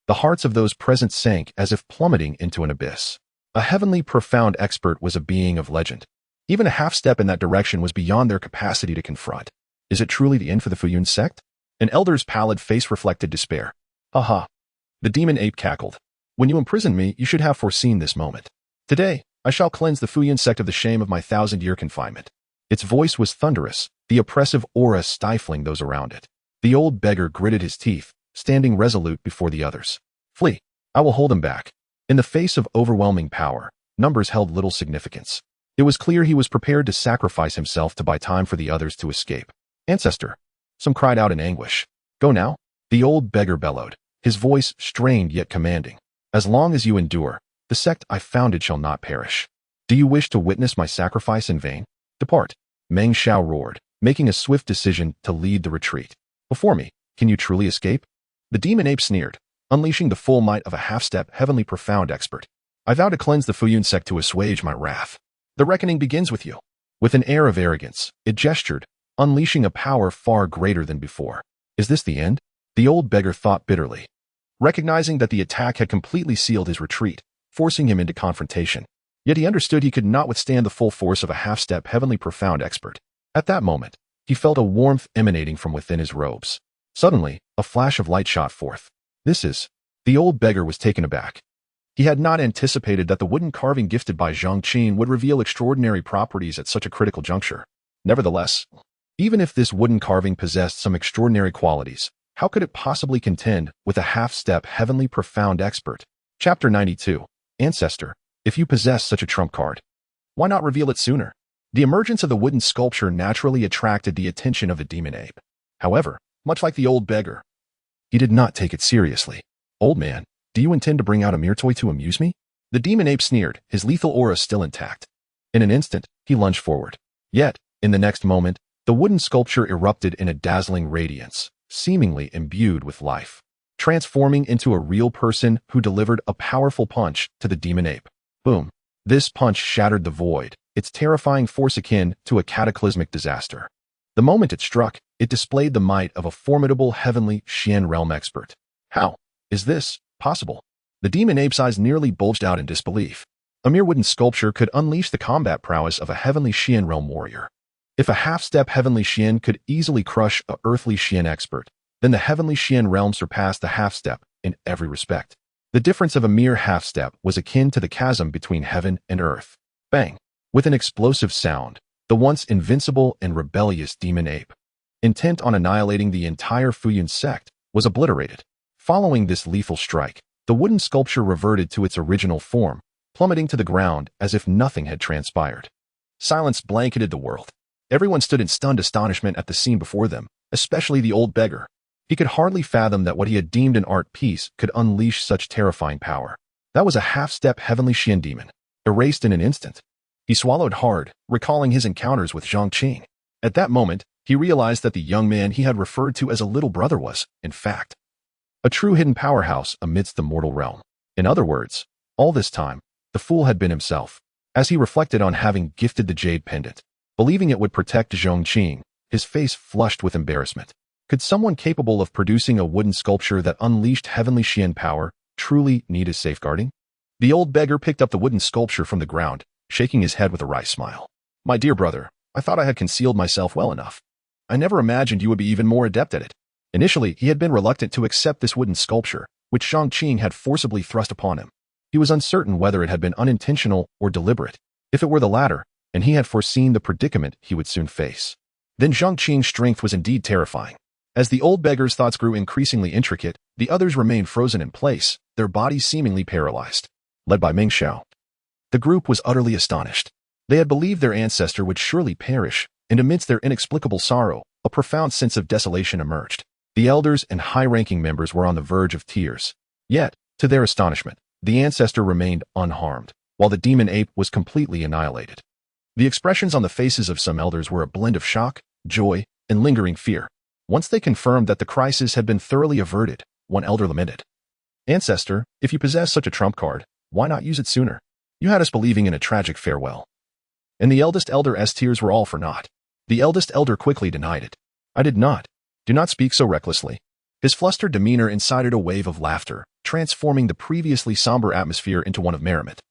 S2: the hearts of those present sank as if plummeting into an abyss. A heavenly profound expert was a being of legend. Even a half step in that direction was beyond their capacity to confront. Is it truly the end for the Pingjiang Sect? An elder's pallid face reflected despair. "Ha!" The demon ape cackled. "When you imprisoned me, you should have foreseen this moment. Today, I shall cleanse the Pingjiang Sect of the shame of my 1,000-year confinement." Its voice was thunderous, the oppressive aura stifling those around it. The old beggar gritted his teeth, standing resolute before the others. "Flee. I will hold him back." In the face of overwhelming power, numbers held little significance. It was clear he was prepared to sacrifice himself to buy time for the others to escape. "Ancestor!" Some cried out in anguish. "Go now?" The old beggar bellowed, his voice strained yet commanding. "As long as you endure, the sect I founded shall not perish. Do you wish to witness my sacrifice in vain? Depart." Meng Shao roared, making a swift decision to lead the retreat. "Before me, can you truly escape?" The demon ape sneered, unleashing the full might of a half-step heavenly profound expert. "I vow to cleanse the Pingjiang Sect to assuage my wrath. The reckoning begins with you." With an air of arrogance, it gestured, unleashing a power far greater than before. Is this the end? The old beggar thought bitterly, recognizing that the attack had completely sealed his retreat, forcing him into confrontation. Yet he understood he could not withstand the full force of a half-step heavenly profound expert. At that moment, he felt a warmth emanating from within his robes. Suddenly, a flash of light shot forth. "This is..." The old beggar was taken aback. He had not anticipated that the wooden carving gifted by Zhong Qing would reveal extraordinary properties at such a critical juncture. Nevertheless, even if this wooden carving possessed some extraordinary qualities, how could it possibly contend with a half-step heavenly profound expert? Chapter 92. Ancestor, if you possess such a trump card, why not reveal it sooner? The emergence of the wooden sculpture naturally attracted the attention of the demon ape. However, much like the old beggar, he did not take it seriously. "Old man, do you intend to bring out a mere toy to amuse me?" The demon ape sneered, his lethal aura still intact. In an instant, he lunged forward. Yet, in the next moment, the wooden sculpture erupted in a dazzling radiance, seemingly imbued with life, transforming into a real person who delivered a powerful punch to the demon ape. Boom! This punch shattered the void, its terrifying force akin to a cataclysmic disaster. The moment it struck, it displayed the might of a formidable heavenly Xian realm expert. How is this possible? The demon ape's eyes nearly bulged out in disbelief. A mere wooden sculpture could unleash the combat prowess of a heavenly Xian realm warrior. If a half-step heavenly Xian could easily crush a earthly Xian expert, then the heavenly Xian realm surpassed the half-step in every respect. The difference of a mere half-step was akin to the chasm between heaven and earth. Bang! With an explosive sound, the once invincible and rebellious demon ape, intent on annihilating the entire Pingjiang Sect, was obliterated. Following this lethal strike, the wooden sculpture reverted to its original form, plummeting to the ground as if nothing had transpired. Silence blanketed the world. Everyone stood in stunned astonishment at the scene before them, especially the old beggar. He could hardly fathom that what he had deemed an art piece could unleash such terrifying power. That was a half-step heavenly Xian demon, erased in an instant. He swallowed hard, recalling his encounters with Zhong Qing. At that moment, he realized that the young man he had referred to as a little brother was, in fact, a true hidden powerhouse amidst the mortal realm. In other words, all this time, the fool had been himself. As he reflected on having gifted the jade pendant, believing it would protect Zhong Qing, his face flushed with embarrassment. Could someone capable of producing a wooden sculpture that unleashed heavenly Xian power truly need his safeguarding? The old beggar picked up the wooden sculpture from the ground, shaking his head with a wry smile. "My dear brother, I thought I had concealed myself well enough. I never imagined you would be even more adept at it." Initially, he had been reluctant to accept this wooden sculpture, which Zhong Qing had forcibly thrust upon him. He was uncertain whether it had been unintentional or deliberate. If it were the latter, and he had foreseen the predicament he would soon face, then Zhong Qing's strength was indeed terrifying. As the old beggar's thoughts grew increasingly intricate, the others remained frozen in place, their bodies seemingly paralyzed. Led by Meng Xiao, the group was utterly astonished. They had believed their ancestor would surely perish, and amidst their inexplicable sorrow, a profound sense of desolation emerged. The elders and high-ranking members were on the verge of tears. Yet, to their astonishment, the ancestor remained unharmed, while the demon ape was completely annihilated. The expressions on the faces of some elders were a blend of shock, joy, and lingering fear. Once they confirmed that the crisis had been thoroughly averted, one elder lamented, "Ancestor, if you possess such a trump card, why not use it sooner? You had us believing in a tragic farewell." And the eldest elder's tears were all for naught. The eldest elder quickly denied it. "I did not. Do not speak so recklessly." His flustered demeanor incited a wave of laughter, transforming the previously somber atmosphere into one of merriment.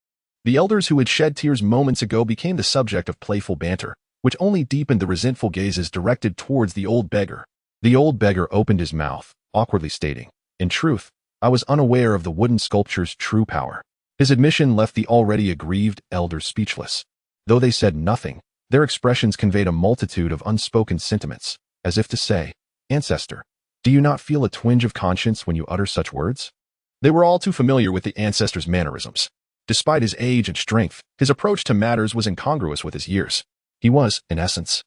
S2: The elders who had shed tears moments ago became the subject of playful banter, which only deepened the resentful gazes directed towards the old beggar. The old beggar opened his mouth, awkwardly stating, "In truth, I was unaware of the wooden sculpture's true power." His admission left the already aggrieved elders speechless. Though they said nothing, their expressions conveyed a multitude of unspoken sentiments, as if to say, "Ancestor, do you not feel a twinge of conscience when you utter such words?" They were all too familiar with the ancestor's mannerisms. Despite his age and strength, his approach to matters was incongruous with his years. He was, in essence,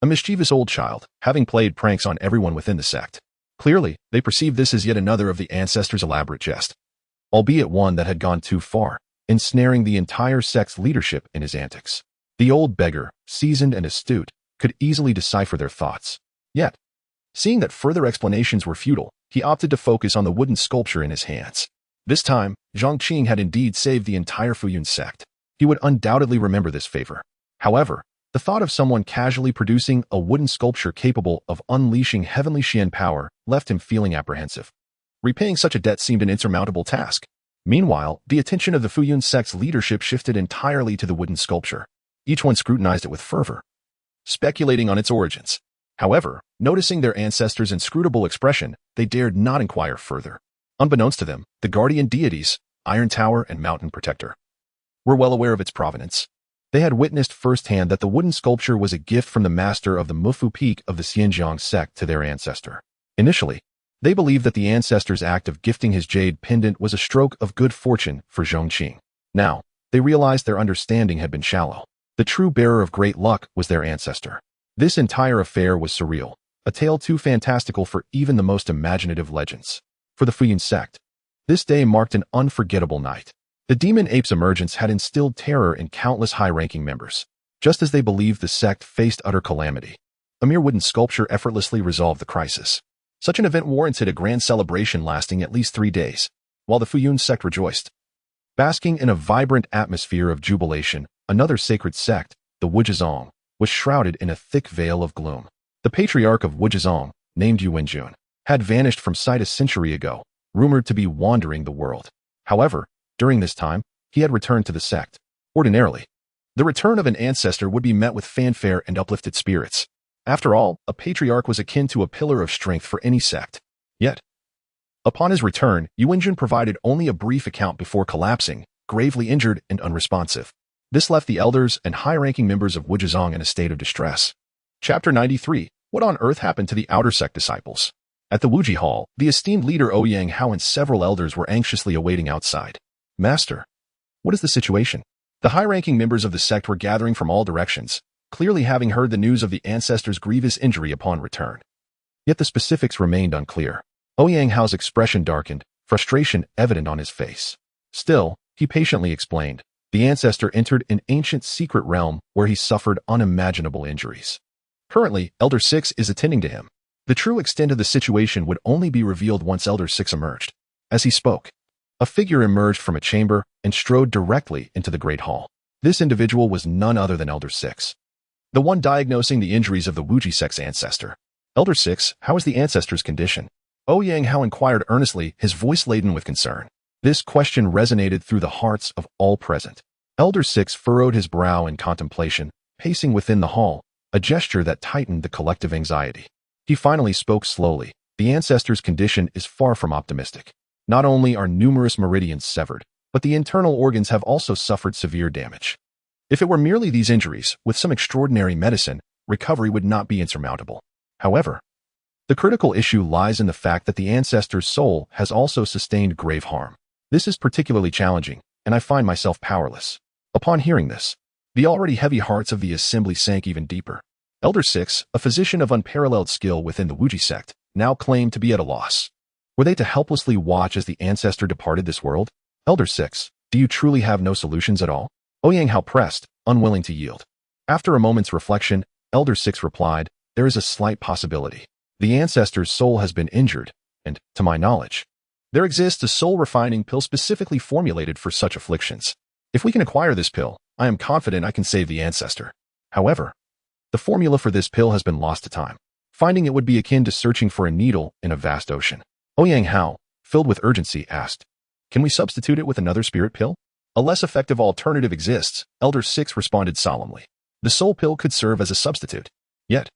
S2: a mischievous old child, having played pranks on everyone within the sect. Clearly, they perceived this as yet another of the ancestor's elaborate jest, albeit one that had gone too far, ensnaring the entire sect's leadership in his antics. The old beggar, seasoned and astute, could easily decipher their thoughts. Yet, seeing that further explanations were futile, he opted to focus on the wooden sculpture in his hands. This time, Zhong Qing had indeed saved the entire Fuyun sect. He would undoubtedly remember this favor. However, the thought of someone casually producing a wooden sculpture capable of unleashing heavenly Xian power left him feeling apprehensive. Repaying such a debt seemed an insurmountable task. Meanwhile, the attention of the Fuyun sect's leadership shifted entirely to the wooden sculpture. Each one scrutinized it with fervor, speculating on its origins. However, noticing their ancestors' inscrutable expression, they dared not inquire further. Unbeknownst to them, the guardian deities, Iron Tower and Mountain Protector, were well aware of its provenance. They had witnessed firsthand that the wooden sculpture was a gift from the master of the Mufu Peak of the Pingjiang Sect to their ancestor. Initially, they believed that the ancestor's act of gifting his jade pendant was a stroke of good fortune for Zhong Qing. Now, they realized their understanding had been shallow. The true bearer of great luck was their ancestor. This entire affair was surreal, a tale too fantastical for even the most imaginative legends. For the Fuyun sect, this day marked an unforgettable night. The demon ape's emergence had instilled terror in countless high-ranking members. Just as they believed the sect faced utter calamity, a mere wooden sculpture effortlessly resolved the crisis. Such an event warranted a grand celebration lasting at least 3 days. While the Fuyun sect rejoiced, basking in a vibrant atmosphere of jubilation, another sacred sect, the Wuzhizong, was shrouded in a thick veil of gloom. The patriarch of Wuzhizong, named Yu Wenjun, had vanished from sight a century ago, rumored to be wandering the world. However, during this time, he had returned to the sect. Ordinarily, the return of an ancestor would be met with fanfare and uplifted spirits. After all, a patriarch was akin to a pillar of strength for any sect. Yet, upon his return, Yu Wenjun provided only a brief account before collapsing, gravely injured and unresponsive. This left the elders and high-ranking members of Wuzhizong in a state of distress. Chapter 93. What on earth happened to the outer sect disciples? At the Wuji Hall, the esteemed leader Ouyang Hao and several elders were anxiously awaiting outside. "Master, what is the situation?" The high-ranking members of the sect were gathering from all directions, clearly having heard the news of the ancestor's grievous injury upon return. Yet the specifics remained unclear. Ouyang Hao's expression darkened, frustration evident on his face. Still, he patiently explained, the ancestor entered an ancient secret realm where he suffered unimaginable injuries. Currently, Elder 6 is attending to him. The true extent of the situation would only be revealed once Elder 6 emerged. As he spoke, a figure emerged from a chamber and strode directly into the great hall. This individual was none other than Elder 6, the one diagnosing the injuries of the Wuji sect's ancestor. "Elder 6, how is the ancestor's condition?" Ouyang Hao inquired earnestly, his voice laden with concern. This question resonated through the hearts of all present. Elder 6 furrowed his brow in contemplation, pacing within the hall, a gesture that tightened the collective anxiety. He finally spoke slowly. "The ancestor's condition is far from optimistic. Not only are numerous meridians severed, but the internal organs have also suffered severe damage. If it were merely these injuries, with some extraordinary medicine, recovery would not be insurmountable. However, the critical issue lies in the fact that the ancestor's soul has also sustained grave harm. This is particularly challenging, and I find myself powerless. Upon hearing this, the already heavy hearts of the assembly sank even deeper. Elder 6, a physician of unparalleled skill within the Wuji sect, now claimed to be at a loss. Were they to helplessly watch as the ancestor departed this world? Elder 6, do you truly have no solutions at all? Ouyang Hao pressed, unwilling to yield. After a moment's reflection, Elder 6 replied, there is a slight possibility. The ancestor's soul has been injured, and, to my knowledge, there exists a soul-refining pill specifically formulated for such afflictions. If we can acquire this pill, I am confident I can save the ancestor. However, the formula for this pill has been lost to time. Finding it would be akin to searching for a needle in a vast ocean. Ouyang Hao, filled with urgency, asked, can we substitute it with another spirit pill? A less effective alternative exists, Elder 6 responded solemnly. The soul pill could serve as a substitute. Yet,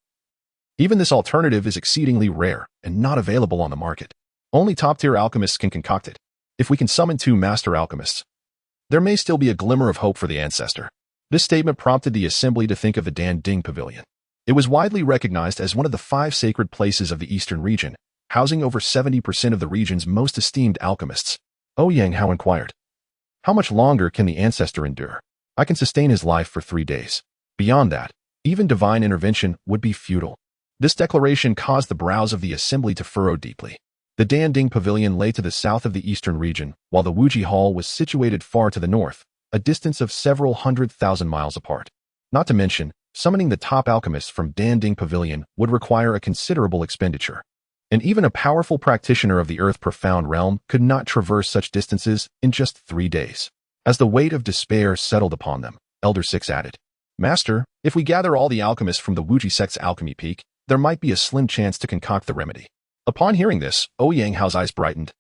S2: even this alternative is exceedingly rare and not available on the market. Only top-tier alchemists can concoct it. If we can summon 2 master alchemists, there may still be a glimmer of hope for the ancestor. This statement prompted the assembly to think of the Dan Ding Pavilion. It was widely recognized as one of the 5 sacred places of the eastern region, housing over 70% of the region's most esteemed alchemists. Ouyang Hao inquired, how much longer can the ancestor endure? I can sustain his life for 3 days. Beyond that, even divine intervention would be futile. This declaration caused the brows of the assembly to furrow deeply. The Dan Ding Pavilion lay to the south of the eastern region, while the Wuji Hall was situated far to the north, a distance of several 100,000 miles apart. Not to mention, summoning the top alchemists from Dan Ding Pavilion would require a considerable expenditure. And even a powerful practitioner of the earth-profound realm could not traverse such distances in just 3 days. As the weight of despair settled upon them, Elder 6 added, Master, if we gather all the alchemists from the Wuji sect's alchemy peak, there might be a slim chance to concoct the remedy. Upon hearing this, Ouyang Hao's eyes brightened.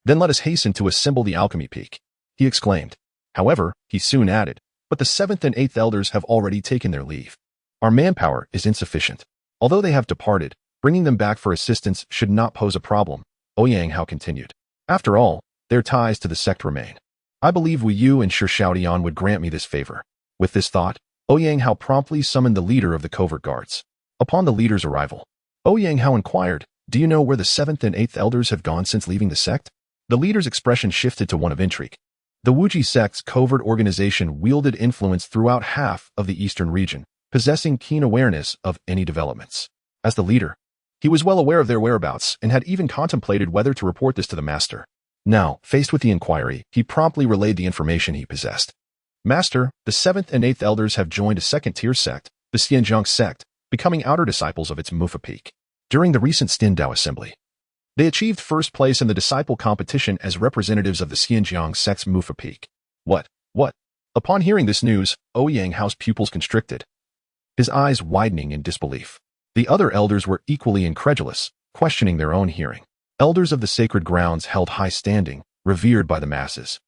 S2: Then let us hasten to assemble the alchemy peak, he exclaimed. However, he soon added, but the 7th and 8th elders have already taken their leave. Our manpower is insufficient. Although they have departed, bringing them back for assistance should not pose a problem, Ouyang Hao continued. After all, their ties to the sect remain. I believe Wu Yu and Shi Shaodian would grant me this favor. With this thought, Ouyang Hao promptly summoned the leader of the covert guards. Upon the leader's arrival, Ouyang Hao inquired, do you know where the 7th and 8th elders have gone since leaving the sect? The leader's expression shifted to one of intrigue. The Wuji sect's covert organization wielded influence throughout half of the eastern region, possessing keen awareness of any developments. As the leader, he was well aware of their whereabouts and had even contemplated whether to report this to the master. Now, faced with the inquiry, he promptly relayed the information he possessed. Master, the 7th and 8th elders have joined a second-tier sect, the Pingjiang Sect, becoming outer disciples of its Mufa peak. During the recent Stindao assembly, they achieved first place in the disciple competition as representatives of the Pingjiang Sect's Mufa peak. What? Upon hearing this news, Ouyang Hao's pupils constricted, his eyes widening in disbelief. The other elders were equally incredulous, questioning their own hearing. Elders of the sacred grounds held high standing, revered by the masses.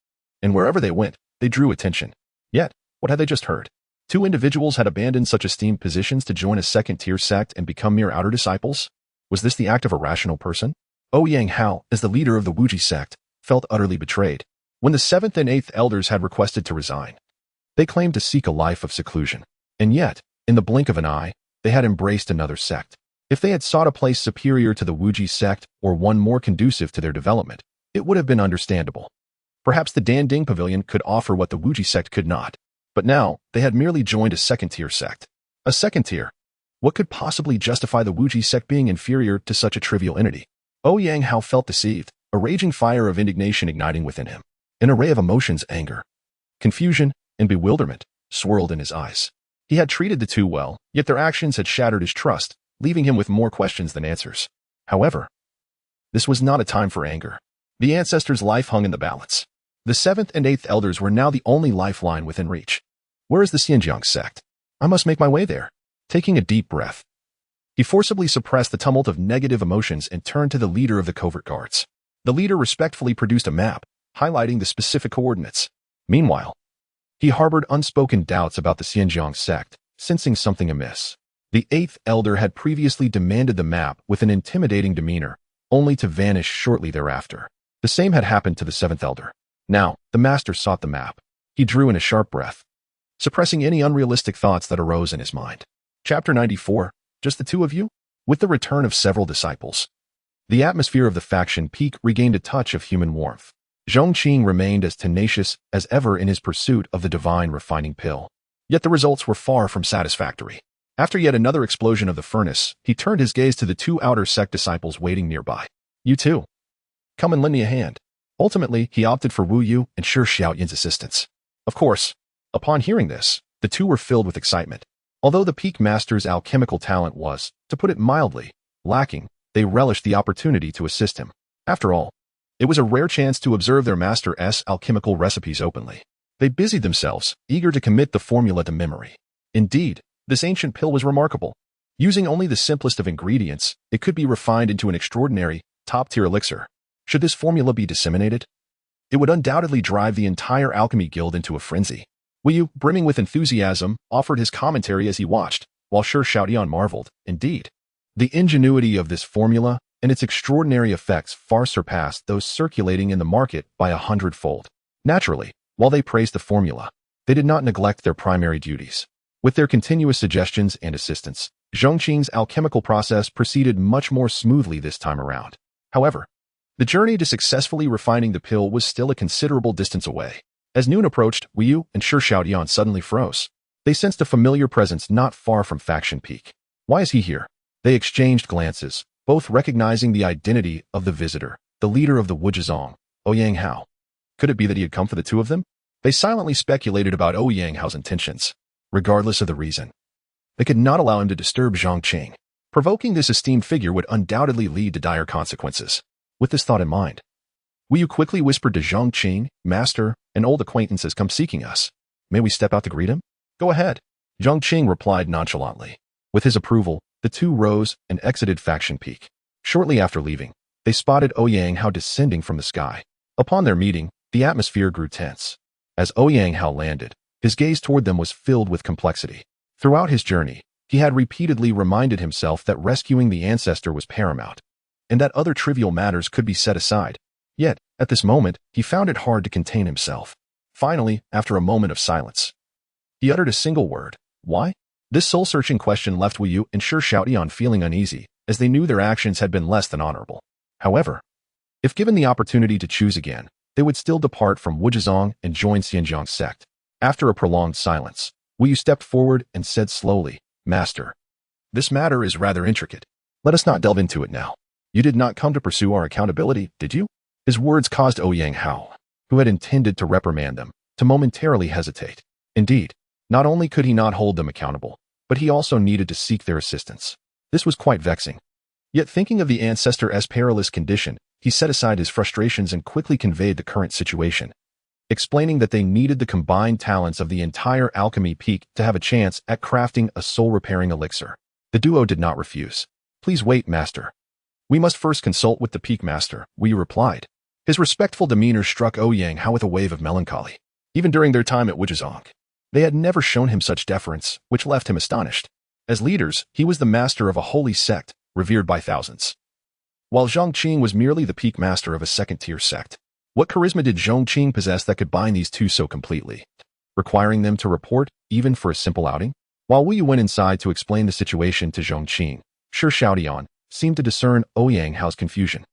S2: And wherever they went, they drew attention. Yet, what had they just heard? 2 individuals had abandoned such esteemed positions to join a second-tier sect and become mere outer disciples? Was this the act of a rational person? Ouyang Hao, as the leader of the Wuji sect, felt utterly betrayed. When the 7th and 8th elders had requested to resign, they claimed to seek a life of seclusion. And yet, in the blink of an eye, they had embraced another sect. If they had sought a place superior to the Wuji sect or one more conducive to their development, it would have been understandable. Perhaps the Dan Ding Pavilion could offer what the Wuji sect could not. But now, they had merely joined a second-tier sect. A second tier? What could possibly justify the Wuji sect being inferior to such a trivial entity? Ouyang Hao felt deceived, a raging fire of indignation igniting within him. An array of emotions, anger, confusion, and bewilderment, swirled in his eyes. He had treated the 2 well, yet their actions had shattered his trust, leaving him with more questions than answers. However, this was not a time for anger. The ancestor's life hung in the balance. The 7th and 8th elders were now the only lifeline within reach. Where is the Pingjiang Sect? I must make my way there. Taking a deep breath, he forcibly suppressed the tumult of negative emotions and turned to the leader of the covert guards. The leader respectfully produced a map, highlighting the specific coordinates. Meanwhile, he harbored unspoken doubts about the Pingjiang Sect, sensing something amiss. The 8th elder had previously demanded the map with an intimidating demeanor, only to vanish shortly thereafter. The same had happened to the seventh elder. Now, the master sought the map. He drew in a sharp breath, suppressing any unrealistic thoughts that arose in his mind. Chapter 94. Just the two of you? With the return of several disciples, the atmosphere of the faction peak regained a touch of human warmth. Zhong Qing remained as tenacious as ever in his pursuit of the divine refining pill. Yet the results were far from satisfactory. After yet another explosion of the furnace, he turned his gaze to the two outer sect disciples waiting nearby. You too. Come and lend me a hand. Ultimately, he opted for Wu Yu and Shi Xiaoyan's assistance. Of course, upon hearing this, the two were filled with excitement. Although the peak master's alchemical talent was, to put it mildly, lacking, they relished the opportunity to assist him. After all, it was a rare chance to observe their master's alchemical recipes openly. They busied themselves, eager to commit the formula to memory. Indeed, this ancient pill was remarkable. Using only the simplest of ingredients, it could be refined into an extraordinary, top-tier elixir. Should this formula be disseminated, it would undoubtedly drive the entire alchemy guild into a frenzy. Wu Yu, brimming with enthusiasm, offered his commentary as he watched, while Shi Xiaoyan marveled. Indeed, the ingenuity of this formula and its extraordinary effects far surpassed those circulating in the market by 100-fold. Naturally, while they praised the formula, they did not neglect their primary duties. With their continuous suggestions and assistance, Zhong Qing's alchemical process proceeded much more smoothly this time around. However, the journey to successfully refining the pill was still a considerable distance away. As noon approached, Wu Yu and Shi Xiaoyan suddenly froze. They sensed a familiar presence not far from Faction Peak. Why is he here? They exchanged glances, both recognizing the identity of the visitor, the leader of the Wuzhizong, Ouyang Hao. Could it be that he had come for the two of them? They silently speculated about Ouyang Hao's intentions. Regardless of the reason, they could not allow him to disturb Zhong Qing. Provoking this esteemed figure would undoubtedly lead to dire consequences. With this thought in mind, Wu Yu quickly whispered to Zhong Qing, Master, an old acquaintance has come seeking us. May we step out to greet him? Go ahead. Zhong Qing replied nonchalantly. With his approval, the two rose and exited Faction Peak. Shortly after leaving, they spotted Ouyang Hao descending from the sky. Upon their meeting, the atmosphere grew tense. As Ouyang Hao landed, his gaze toward them was filled with complexity. Throughout his journey, he had repeatedly reminded himself that rescuing the ancestor was paramount, and that other trivial matters could be set aside. Yet, at this moment, he found it hard to contain himself. Finally, after a moment of silence, he uttered a single word. Why? This soul-searching question left Wu Yu and Shi Xiaoyan feeling uneasy, as they knew their actions had been less than honorable. However, if given the opportunity to choose again, they would still depart from Wuzhizong and join Pingjiang Sect. After a prolonged silence, Wu Yu stepped forward and said slowly, Master, this matter is rather intricate. Let us not delve into it now. You did not come to pursue our accountability, did you? His words caused Ouyang Hao, who had intended to reprimand them, to momentarily hesitate. Indeed, not only could he not hold them accountable, but he also needed to seek their assistance. This was quite vexing. Yet thinking of the ancestor's perilous condition, he set aside his frustrations and quickly conveyed the current situation, explaining that they needed the combined talents of the entire alchemy peak to have a chance at crafting a soul-repairing elixir. The duo did not refuse. Please wait, Master. We must first consult with the peak master, Wu Yu replied. His respectful demeanor struck Ouyang Hao with a wave of melancholy. Even during their time at Wuzhizong, they had never shown him such deference, which left him astonished. As leaders, he was the master of a holy sect, revered by thousands, while Zhong Qing was merely the peak master of a second-tier sect. What charisma did Zhong Qing possess that could bind these two so completely, requiring them to report, even for a simple outing? While Wu Yu went inside to explain the situation to Zhong Qing, Shi Xiaoyan seemed to discern Ouyang Hao's confusion.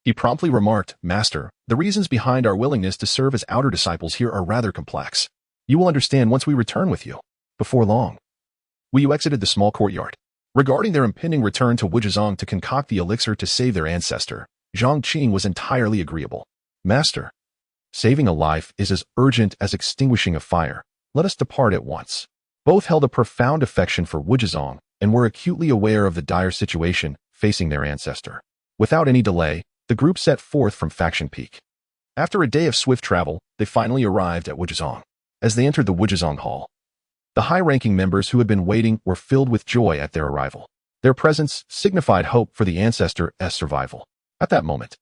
S2: He promptly remarked, Master, the reasons behind our willingness to serve as outer disciples here are rather complex. You will understand once we return with you. Before long, Wu Yu exited the small courtyard. Regarding their impending return to Wuzhizong to concoct the elixir to save their ancestor, Zhong Qing was entirely agreeable. Master, saving a life is as urgent as extinguishing a fire. Let us depart at once. Both held a profound affection for Wuzhizong and were acutely aware of the dire situation facing their ancestor. Without any delay, the group set forth from Faction Peak. After a day of swift travel, they finally arrived at Wuzhizong. As they entered the Wuzhizong Hall, the high-ranking members who had been waiting were filled with joy at their arrival. Their presence signified hope for the ancestor's survival. At that moment,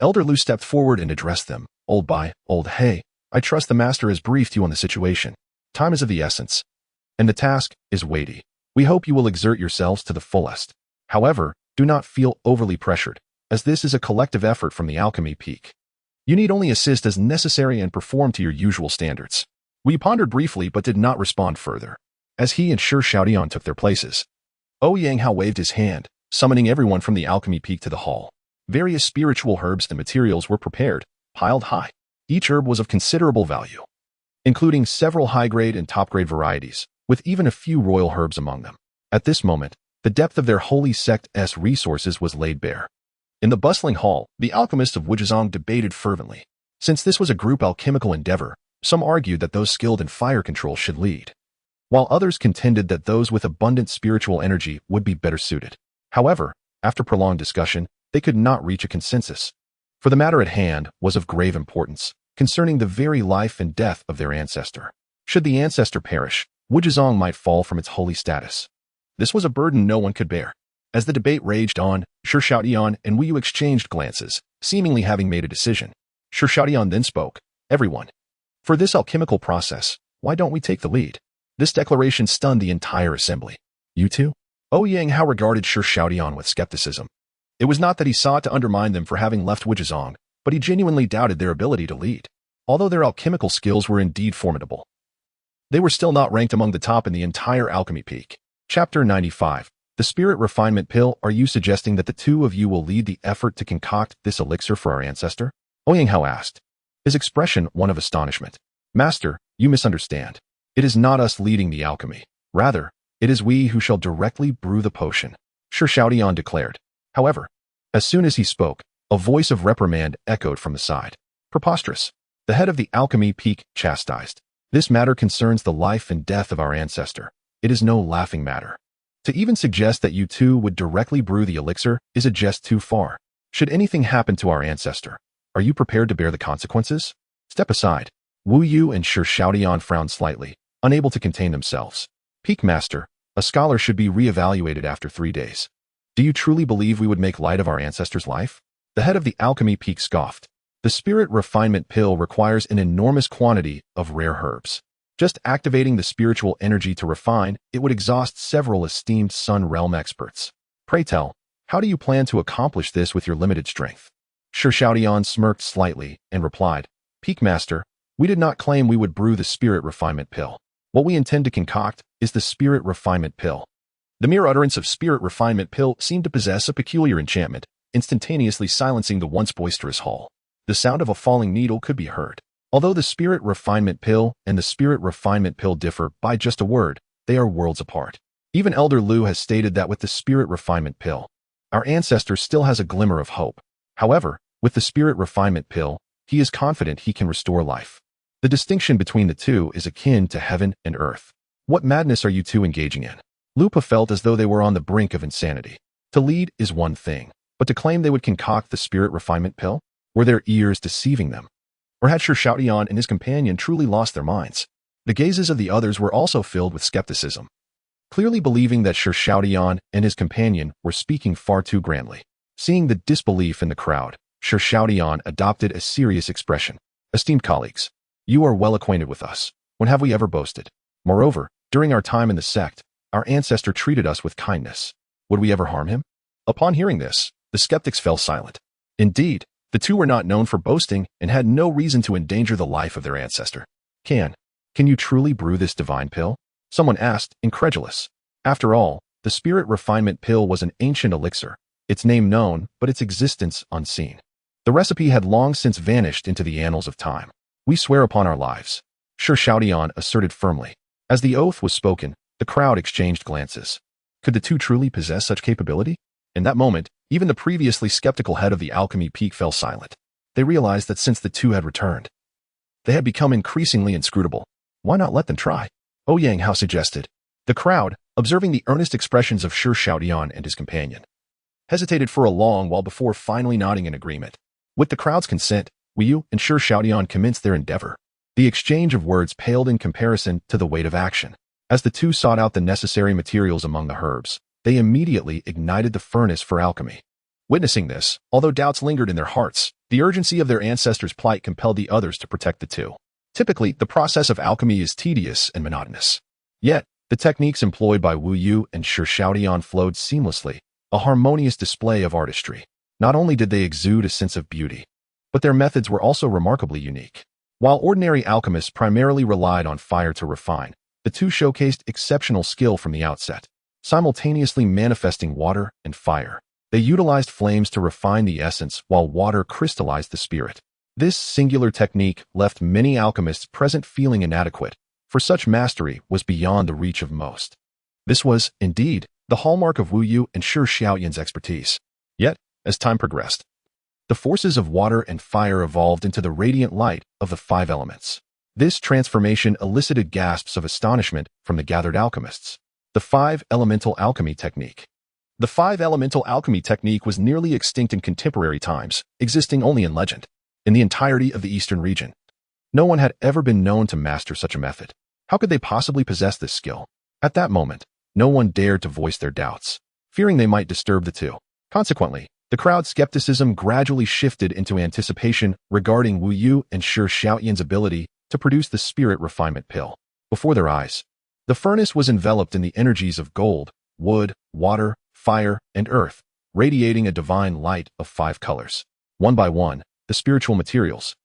S2: Elder Lu stepped forward and addressed them. Old Hey, I trust the Master has briefed you on the situation. Time is of the essence, and the task is weighty. We hope you will exert yourselves to the fullest. However, do not feel overly pressured, as this is a collective effort from the Alchemy Peak. You need only assist as necessary and perform to your usual standards. Wu Yu pondered briefly but did not respond further. As he and Shi Xiaodian took their places, Yang Hao waved his hand, summoning everyone from the alchemy peak to the hall. Various spiritual herbs and materials were prepared, piled high. Each herb was of considerable value, including several high-grade and top-grade varieties, with even a few royal herbs among them. At this moment, the depth of their holy sect's resources was laid bare. In the bustling hall, the alchemists of Wuzhizong debated fervently. Since this was a group alchemical endeavor, some argued that those skilled in fire control should lead, while others contended that those with abundant spiritual energy would be better suited. However, after prolonged discussion, they could not reach a consensus. For the matter at hand was of grave importance, concerning the very life and death of their ancestor. Should the ancestor perish, Wuzhizong might fall from its holy status. This was a burden no one could bear. As the debate raged on, Shi Xiaodian and Wu Yu exchanged glances, seemingly having made a decision. Shi Xiaodian then spoke. Everyone. For this alchemical process, why don't we take the lead? This declaration stunned the entire assembly. You two? Yang Hao regarded Shi Xiaodian with skepticism. It was not that he sought to undermine them for having left Wuzhizong, but he genuinely doubted their ability to lead. Although their alchemical skills were indeed formidable, they were still not ranked among the top in the entire alchemy peak. Chapter 95. The Spirit Refinement Pill. Are you suggesting that the two of you will lead the effort to concoct this elixir for our ancestor? Yang Hao asked, his expression one of astonishment. Master, you misunderstand. It is not us leading the alchemy. Rather, it is we who shall directly brew the potion, Shi Xiaodian declared. However, as soon as he spoke, a voice of reprimand echoed from the side. Preposterous. The head of the alchemy peak chastised. This matter concerns the life and death of our ancestor. It is no laughing matter. To even suggest that you two would directly brew the elixir is a jest too far. Should anything happen to our ancestor, are you prepared to bear the consequences? Step aside. Wu Yu and Shi Xiaodian frowned slightly, unable to contain themselves. Peak Master, a scholar should be re-evaluated after 3 days. Do you truly believe we would make light of our ancestor's life? The head of the alchemy peak scoffed. The Spirit Refinement Pill requires an enormous quantity of rare herbs. Just activating the spiritual energy to refine, it would exhaust several esteemed Sun Realm experts. Pray tell, how do you plan to accomplish this with your limited strength? Shi Xiaodian smirked slightly and replied, Peak Master, we did not claim we would brew the Spirit Refinement Pill. What we intend to concoct is the Spirit Refinement Pill. The mere utterance of Spirit Refinement Pill seemed to possess a peculiar enchantment, instantaneously silencing the once boisterous hall. The sound of a falling needle could be heard. Although the Spirit Refinement Pill and the Spirit Refinement Pill differ by just a word, they are worlds apart. Even Elder Lu has stated that with the Spirit Refinement Pill, our ancestor still has a glimmer of hope. However, with the Spirit Refinement Pill, he is confident he can restore life. The distinction between the two is akin to heaven and earth. What madness are you two engaging in? Lupa felt as though they were on the brink of insanity. To lead is one thing, but to claim they would concoct the Spirit Refinement Pill? Were their ears deceiving them? Or had Shi Xiaodian and his companion truly lost their minds? The gazes of the others were also filled with skepticism, clearly believing that Shi Xiaodian and his companion were speaking far too grandly. Seeing the disbelief in the crowd, Shi Xiaodian adopted a serious expression. Esteemed colleagues, you are well acquainted with us. When have we ever boasted? Moreover, during our time in the sect, our ancestor treated us with kindness. Would we ever harm him? Upon hearing this, the skeptics fell silent. Indeed, the two were not known for boasting and had no reason to endanger the life of their ancestor. Can you truly brew this divine pill? Someone asked, incredulous. After all, the Spirit Refinement Pill was an ancient elixir, its name known, but its existence unseen. The recipe had long since vanished into the annals of time. We swear upon our lives, Shi Xiaodian asserted firmly. As the oath was spoken, the crowd exchanged glances. Could the two truly possess such capability? In that moment, even the previously skeptical head of the alchemy peak fell silent. They realized that since the two had returned, they had become increasingly inscrutable. Why not let them try? Yang Hao suggested. The crowd, observing the earnest expressions of Shi Xiaodian and his companion, hesitated for a long while before finally nodding in agreement. With the crowd's consent, Wu Yu and Shi Xiaodian commenced their endeavor. The exchange of words paled in comparison to the weight of action. As the two sought out the necessary materials among the herbs, they immediately ignited the furnace for alchemy. Witnessing this, although doubts lingered in their hearts, the urgency of their ancestors' plight compelled the others to protect the two. Typically, the process of alchemy is tedious and monotonous. Yet, the techniques employed by Wu Yu and Shi Xiaodian flowed seamlessly, a harmonious display of artistry. Not only did they exude a sense of beauty, but their methods were also remarkably unique. While ordinary alchemists primarily relied on fire to refine, the two showcased exceptional skill from the outset, simultaneously manifesting water and fire. They utilized flames to refine the essence while water crystallized the spirit. This singular technique left many alchemists present feeling inadequate, for such mastery was beyond the reach of most. This was, indeed, the hallmark of Wu Yu and Shi Xiaoyan's expertise. Yet, as time progressed, the forces of water and fire evolved into the radiant light of the five elements. This transformation elicited gasps of astonishment from the gathered alchemists. The five-elemental alchemy technique. The five-elemental alchemy technique was nearly extinct in contemporary times, existing only in legend. In the entirety of the eastern region, no one had ever been known to master such a method. How could they possibly possess this skill? At that moment, no one dared to voice their doubts, fearing they might disturb the two. Consequently, the crowd's skepticism gradually shifted into anticipation regarding Wu Yu and Shi Xiaoyan's ability to produce the spirit refinement pill. Before their eyes, the furnace was enveloped in the energies of gold, wood, water, fire, and earth, radiating a divine light of five colors. One by one, the spiritual materials,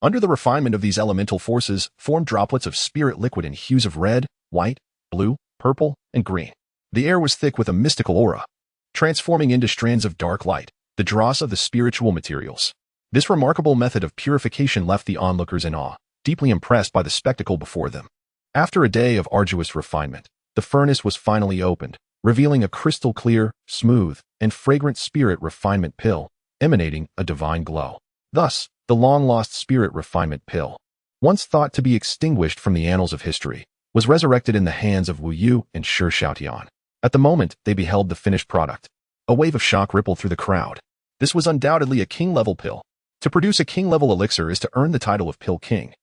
S2: under the refinement of these elemental forces, formed droplets of spirit liquid in hues of red, white, blue, purple, and green. The air was thick with a mystical aura, transforming into strands of dark light, the dross of the spiritual materials. This remarkable method of purification left the onlookers in awe, deeply impressed by the spectacle before them. After a day of arduous refinement, the furnace was finally opened, revealing a crystal-clear, smooth, and fragrant spirit refinement pill, emanating a divine glow. Thus, the long-lost spirit refinement pill, once thought to be extinguished from the annals of history, was resurrected in the hands of Wu Yu and Shi Xiaoyan. At the moment they beheld the finished product, a wave of shock rippled through the crowd. This was undoubtedly a king-level pill. To produce a king-level elixir is to earn the title of Pill King.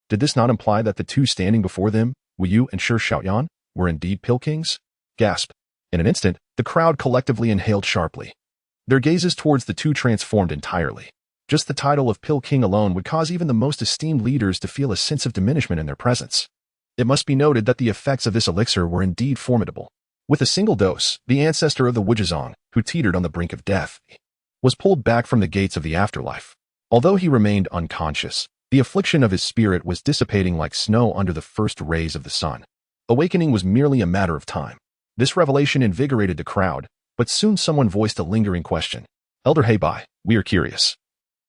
S2: Did this not imply that the two standing before them, Wu Yu and Shi Xiaoyan, were indeed Pill Kings? Gasp. In an instant, the crowd collectively inhaled sharply. Their gazes towards the two transformed entirely. Just the title of Pill King alone would cause even the most esteemed leaders to feel a sense of diminishment in their presence. It must be noted that the effects of this elixir were indeed formidable. With a single dose, the ancestor of the Wuzhizong, who teetered on the brink of death, was pulled back from the gates of the afterlife. Although he remained unconscious, the affliction of his spirit was dissipating like snow under the first rays of the sun. Awakening was merely a matter of time. This revelation invigorated the crowd, but soon someone voiced a lingering question. Elder Heibai, we are curious.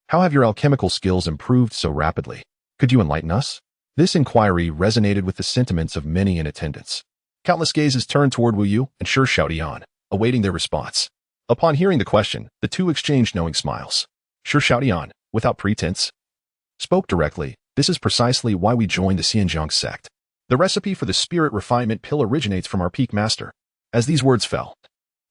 S2: How have your alchemical skills improved so rapidly? Could you enlighten us? This inquiry resonated with the sentiments of many in attendance. Countless gazes turned toward Wu Yu and Shi Xiaoyan, awaiting their response. Upon hearing the question, the two exchanged knowing smiles. Shi Xiaoyan, without pretense, spoke directly. This is precisely why we joined the Pingjiang Sect. The recipe for the spirit refinement pill originates from our peak master. As these words fell,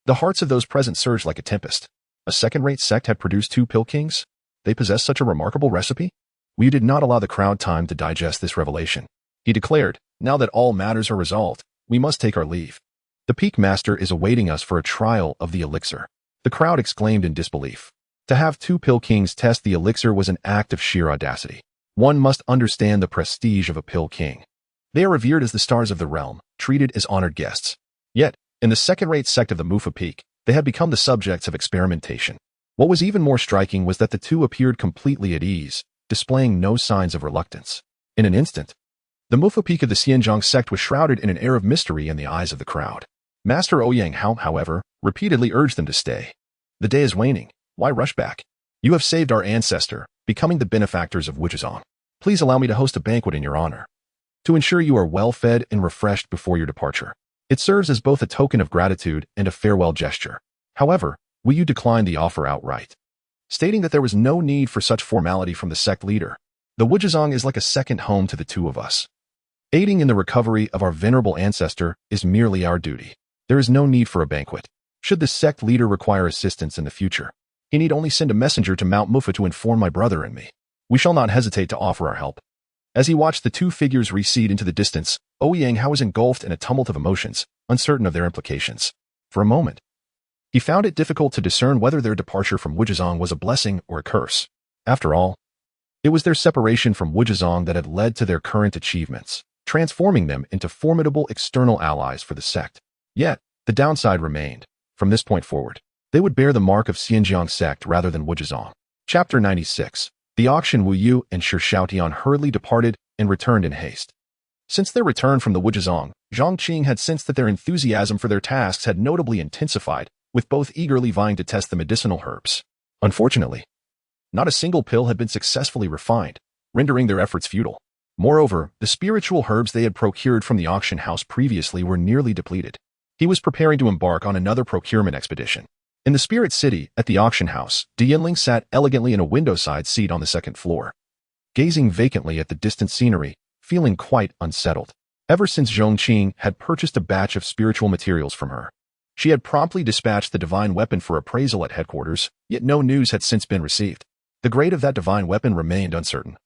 S2: the hearts of those present surged like a tempest. A second-rate sect had produced two Pill Kings? They possess such a remarkable recipe? We did not allow the crowd time to digest this revelation. He declared, now that all matters are resolved, we must take our leave. The peak master is awaiting us for a trial of the elixir. The crowd exclaimed in disbelief. To have two Pill Kings test the elixir was an act of sheer audacity. One must understand the prestige of a Pill King. They are revered as the stars of the realm, treated as honored guests. Yet, in the second-rate sect of the Mufa Peak, they had become the subjects of experimentation. What was even more striking was that the two appeared completely at ease, displaying no signs of reluctance. In an instant, the Mufa Peak of the Pingjiang Sect was shrouded in an air of mystery in the eyes of the crowd. Master Ouyang Hao, however, repeatedly urged them to stay. The day is waning. Why rush back? You have saved our ancestor, becoming the benefactors of Wuzhizong. Please allow me to host a banquet in your honor, to ensure you are well fed and refreshed before your departure. It serves as both a token of gratitude and a farewell gesture. However, Wu Yu declined the offer outright, stating that there was no need for such formality from the sect leader. The Wuzhizong is like a second home to the two of us. Aiding in the recovery of our venerable ancestor is merely our duty. There is no need for a banquet. Should the sect leader require assistance in the future, he need only send a messenger to Mount Mufa to inform my brother and me. We shall not hesitate to offer our help. As he watched the two figures recede into the distance, Ouyang Hao was engulfed in a tumult of emotions, uncertain of their implications. For a moment, he found it difficult to discern whether their departure from Wuzhizong was a blessing or a curse. After all, it was their separation from Wuzhizong that had led to their current achievements, transforming them into formidable external allies for the sect. Yet, the downside remained. From this point forward, they would bear the mark of Pingjiang Sect rather than Wuzhizong. Chapter 96. The auction Wu Yu and Shi Xiaotian hurriedly departed and returned in haste. Since their return from the Wujizong, Zhong Qing had sensed that their enthusiasm for their tasks had notably intensified, with both eagerly vying to test the medicinal herbs. Unfortunately, not a single pill had been successfully refined, rendering their efforts futile. Moreover, the spiritual herbs they had procured from the auction house previously were nearly depleted. He was preparing to embark on another procurement expedition. In the spirit city, at the auction house, Du Yinling sat elegantly in a window-side seat on the second floor, gazing vacantly at the distant scenery, feeling quite unsettled. Ever since Zhong Qing had purchased a batch of spiritual materials from her, she had promptly dispatched the divine weapon for appraisal at headquarters, yet no news had since been received. The grade of that divine weapon remained uncertain,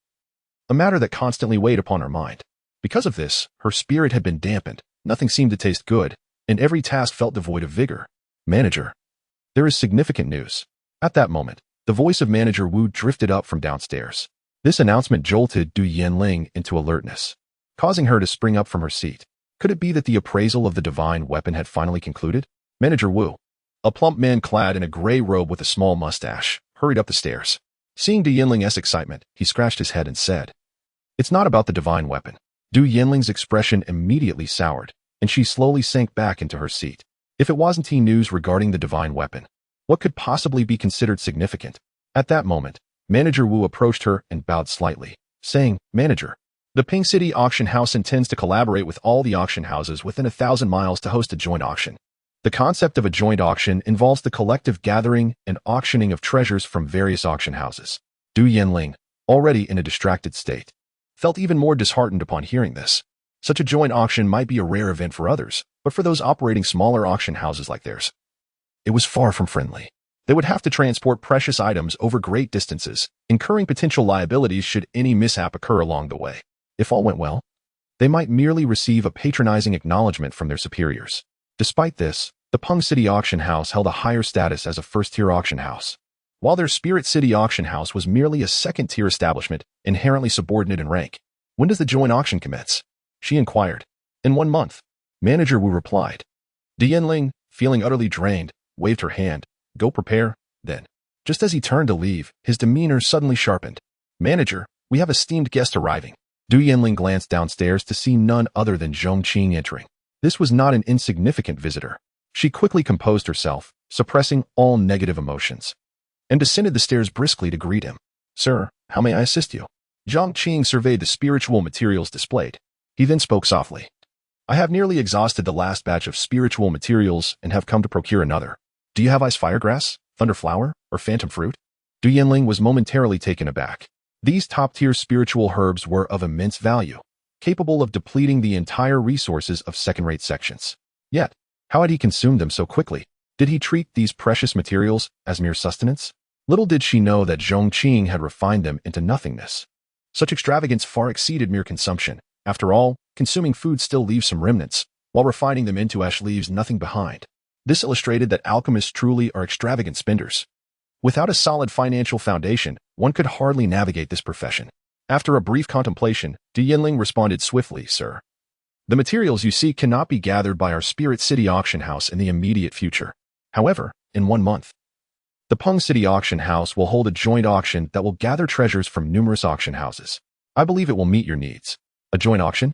S2: a matter that constantly weighed upon her mind. Because of this, her spirit had been dampened, nothing seemed to taste good, and every task felt devoid of vigor. Manager, there is significant news. At that moment, the voice of Manager Wu drifted up from downstairs. This announcement jolted Du Yinling into alertness, causing her to spring up from her seat. Could it be that the appraisal of the divine weapon had finally concluded? Manager Wu, a plump man clad in a gray robe with a small mustache, hurried up the stairs. Seeing Du Yinling's excitement, he scratched his head and said, "It's not about the divine weapon." Du Yinling's expression immediately soured, and she slowly sank back into her seat. If it wasn't news regarding the divine weapon, what could possibly be considered significant? At that moment, Manager Wu approached her and bowed slightly, saying, "Manager, the Ping City Auction House intends to collaborate with all the auction houses within 1,000 miles to host a joint auction. The concept of a joint auction involves the collective gathering and auctioning of treasures from various auction houses." Du Yinling, already in a distracted state, felt even more disheartened upon hearing this. Such a joint auction might be a rare event for others, but for those operating smaller auction houses like theirs, it was far from friendly. They would have to transport precious items over great distances, incurring potential liabilities should any mishap occur along the way. If all went well, they might merely receive a patronizing acknowledgement from their superiors. Despite this, the Peng City Auction House held a higher status as a first-tier auction house, while their Spirit City Auction House was merely a second-tier establishment, inherently subordinate in rank. "When does the joint auction commence?" she inquired. "In 1 month. Manager Wu replied. Du Yinling, feeling utterly drained, waved her hand. "Go prepare, then." Just as he turned to leave, his demeanor suddenly sharpened. "Manager, we have esteemed guest arriving." Du Yinling glanced downstairs to see none other than Zhong Qing entering. This was not an insignificant visitor. She quickly composed herself, suppressing all negative emotions, and descended the stairs briskly to greet him. "Sir, how may I assist you?" Zhong Qing surveyed the spiritual materials displayed. He then spoke softly. "I have nearly exhausted the last batch of spiritual materials and have come to procure another. Do you have ice firegrass, thunderflower, or phantom fruit?" Du Yinling was momentarily taken aback. These top-tier spiritual herbs were of immense value, capable of depleting the entire resources of second-rate sections. Yet, how had he consumed them so quickly? Did he treat these precious materials as mere sustenance? Little did she know that Zhong Qing had refined them into nothingness. Such extravagance far exceeded mere consumption. After all, consuming food still leaves some remnants, while refining them into ash leaves nothing behind. This illustrated that alchemists truly are extravagant spenders. Without a solid financial foundation, one could hardly navigate this profession. After a brief contemplation, Du Yinling responded swiftly, "Sir, the materials you seek cannot be gathered by our Spirit City Auction House in the immediate future. However, in 1 month, the Peng City Auction House will hold a joint auction that will gather treasures from numerous auction houses. I believe it will meet your needs." "A joint auction?"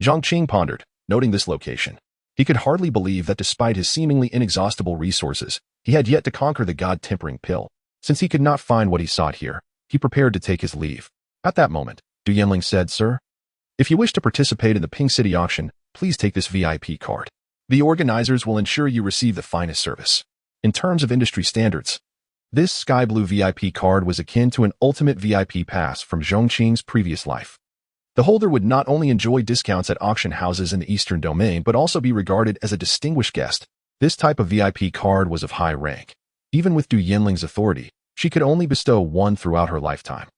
S2: Zhong Qing pondered, noting this location. He could hardly believe that despite his seemingly inexhaustible resources, he had yet to conquer the god-tempering pill. Since he could not find what he sought here, he prepared to take his leave. At that moment, Du Yinling said, "Sir, if you wish to participate in the Ping City auction, please take this VIP card. The organizers will ensure you receive the finest service. In terms of industry standards, this sky blue VIP card was akin to an ultimate VIP pass from Zhong Qing's previous life. The holder would not only enjoy discounts at auction houses in the Eastern Domain, but also be regarded as a distinguished guest. This type of VIP card was of high rank. Even with Du Yinling's authority, she could only bestow one throughout her lifetime.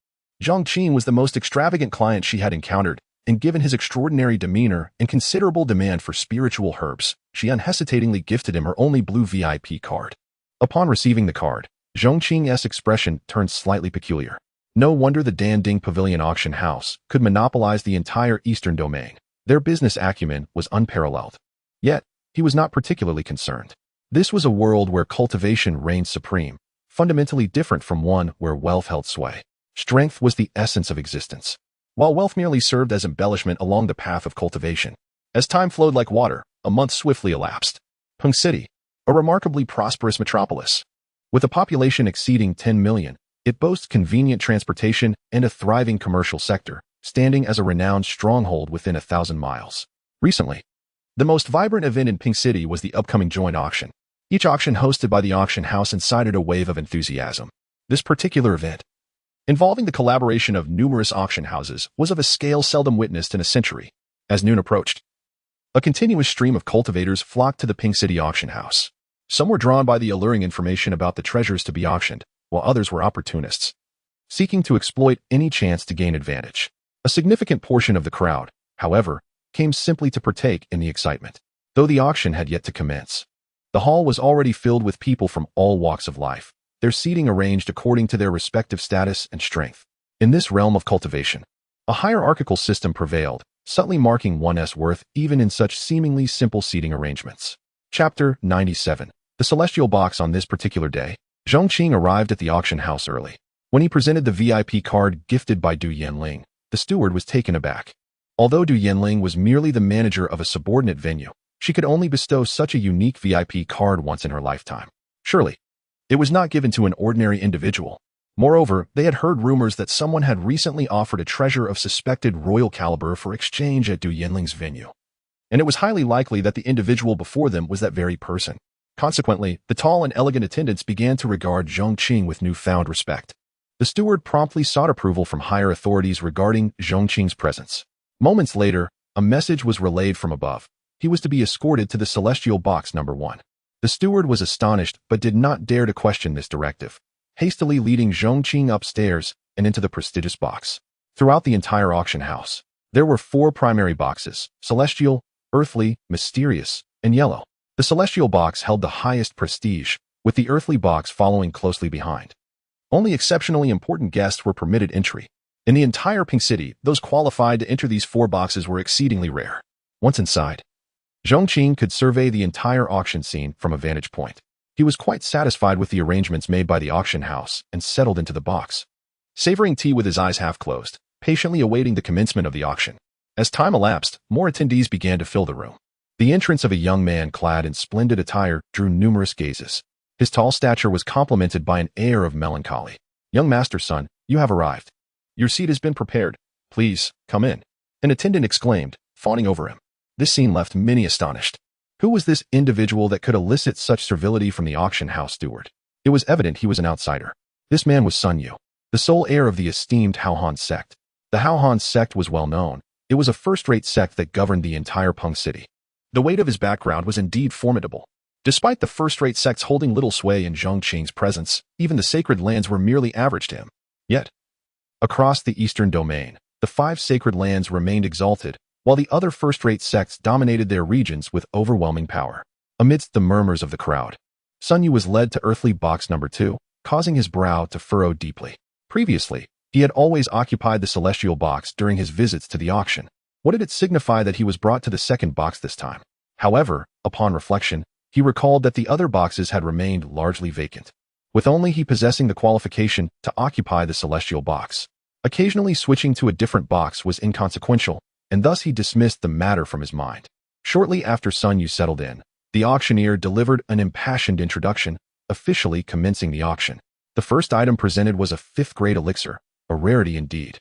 S2: Zhong Qing was the most extravagant client she had encountered, and given his extraordinary demeanor and considerable demand for spiritual herbs, she unhesitatingly gifted him her only blue VIP card. Upon receiving the card, Zhong Qing's expression turned slightly peculiar. No wonder the Danding Pavilion Auction House could monopolize the entire Eastern Domain. Their business acumen was unparalleled. Yet, he was not particularly concerned. This was a world where cultivation reigned supreme, fundamentally different from one where wealth held sway. Strength was the essence of existence, while wealth merely served as embellishment along the path of cultivation. As time flowed like water, a month swiftly elapsed. Peng City, a remarkably prosperous metropolis. With a population exceeding 10 million, it boasts convenient transportation and a thriving commercial sector, standing as a renowned stronghold within 1,000 miles. Recently, the most vibrant event in Ping City was the upcoming joint auction. Each auction hosted by the auction house incited a wave of enthusiasm. This particular event, involving the collaboration of numerous auction houses, was of a scale seldom witnessed in a century. As noon approached, a continuous stream of cultivators flocked to the Ping City auction house. Some were drawn by the alluring information about the treasures to be auctioned, while others were opportunists, seeking to exploit any chance to gain advantage. A significant portion of the crowd, however, came simply to partake in the excitement. Though the auction had yet to commence, the hall was already filled with people from all walks of life, their seating arranged according to their respective status and strength. In this realm of cultivation, a hierarchical system prevailed, subtly marking one's worth even in such seemingly simple seating arrangements. Chapter 97. The Celestial Box. On this particular day, Zhong Qing arrived at the auction house early. When he presented the VIP card gifted by Du Yanling, the steward was taken aback. Although Du Yanling was merely the manager of a subordinate venue, she could only bestow such a unique VIP card once in her lifetime. Surely, it was not given to an ordinary individual. Moreover, they had heard rumors that someone had recently offered a treasure of suspected royal caliber for exchange at Du Yanling's venue, and it was highly likely that the individual before them was that very person. Consequently, the tall and elegant attendants began to regard Zhong Qing with newfound respect. The steward promptly sought approval from higher authorities regarding Zhong Qing's presence. Moments later, a message was relayed from above. He was to be escorted to the Celestial Box number 1. The steward was astonished but did not dare to question this directive, hastily leading Zhong Qing upstairs and into the prestigious box. Throughout the entire auction house, there were 4 primary boxes: celestial, earthly, mysterious, and yellow. The celestial box held the highest prestige, with the earthly box following closely behind. Only exceptionally important guests were permitted entry. In the entire Ping City, those qualified to enter these 4 boxes were exceedingly rare. Once inside, Zhong Qing could survey the entire auction scene from a vantage point. He was quite satisfied with the arrangements made by the auction house and settled into the box, savoring tea with his eyes half closed, patiently awaiting the commencement of the auction. As time elapsed, more attendees began to fill the room. The entrance of a young man clad in splendid attire drew numerous gazes. His tall stature was complemented by an air of melancholy. "Young master son, you have arrived. Your seat has been prepared. Please, come in," an attendant exclaimed, fawning over him. This scene left many astonished. Who was this individual that could elicit such servility from the auction house steward? It was evident he was an outsider. This man was Sun Yu, the sole heir of the esteemed Han sect. The Han sect was well known. It was a first-rate sect that governed the entire Peng City. The weight of his background was indeed formidable. Despite the first-rate sects holding little sway in Zhong Qing's presence, even the sacred lands were merely average to him. Yet, across the eastern domain, the 5 sacred lands remained exalted, while the other first-rate sects dominated their regions with overwhelming power. Amidst the murmurs of the crowd, Sun Yu was led to earthly box number 2, causing his brow to furrow deeply. Previously, he had always occupied the celestial box during his visits to the auction. What did it signify that he was brought to the second box this time? However, upon reflection, he recalled that the other boxes had remained largely vacant, with only he possessing the qualification to occupy the celestial box. Occasionally switching to a different box was inconsequential, and thus he dismissed the matter from his mind. Shortly after Sun Yu settled in, the auctioneer delivered an impassioned introduction, officially commencing the auction. The first item presented was a 5th-grade elixir, a rarity indeed,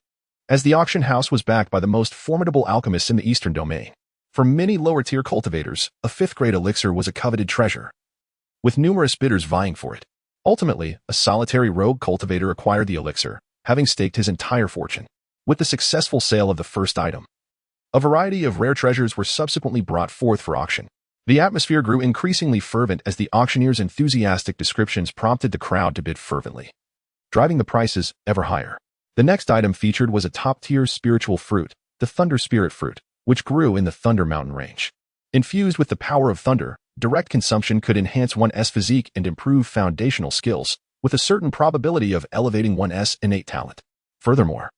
S2: as the auction house was backed by the most formidable alchemists in the eastern domain. For many lower-tier cultivators, a 5th-grade elixir was a coveted treasure, with numerous bidders vying for it. Ultimately, a solitary rogue cultivator acquired the elixir, having staked his entire fortune. With the successful sale of the first item, a variety of rare treasures were subsequently brought forth for auction. The atmosphere grew increasingly fervent as the auctioneer's enthusiastic descriptions prompted the crowd to bid fervently, driving the prices ever higher. The next item featured was a top-tier spiritual fruit, the Thunder Spirit fruit, which grew in the Thunder Mountain range. Infused with the power of thunder, direct consumption could enhance one's physique and improve foundational skills, with a certain probability of elevating one's innate talent. Furthermore,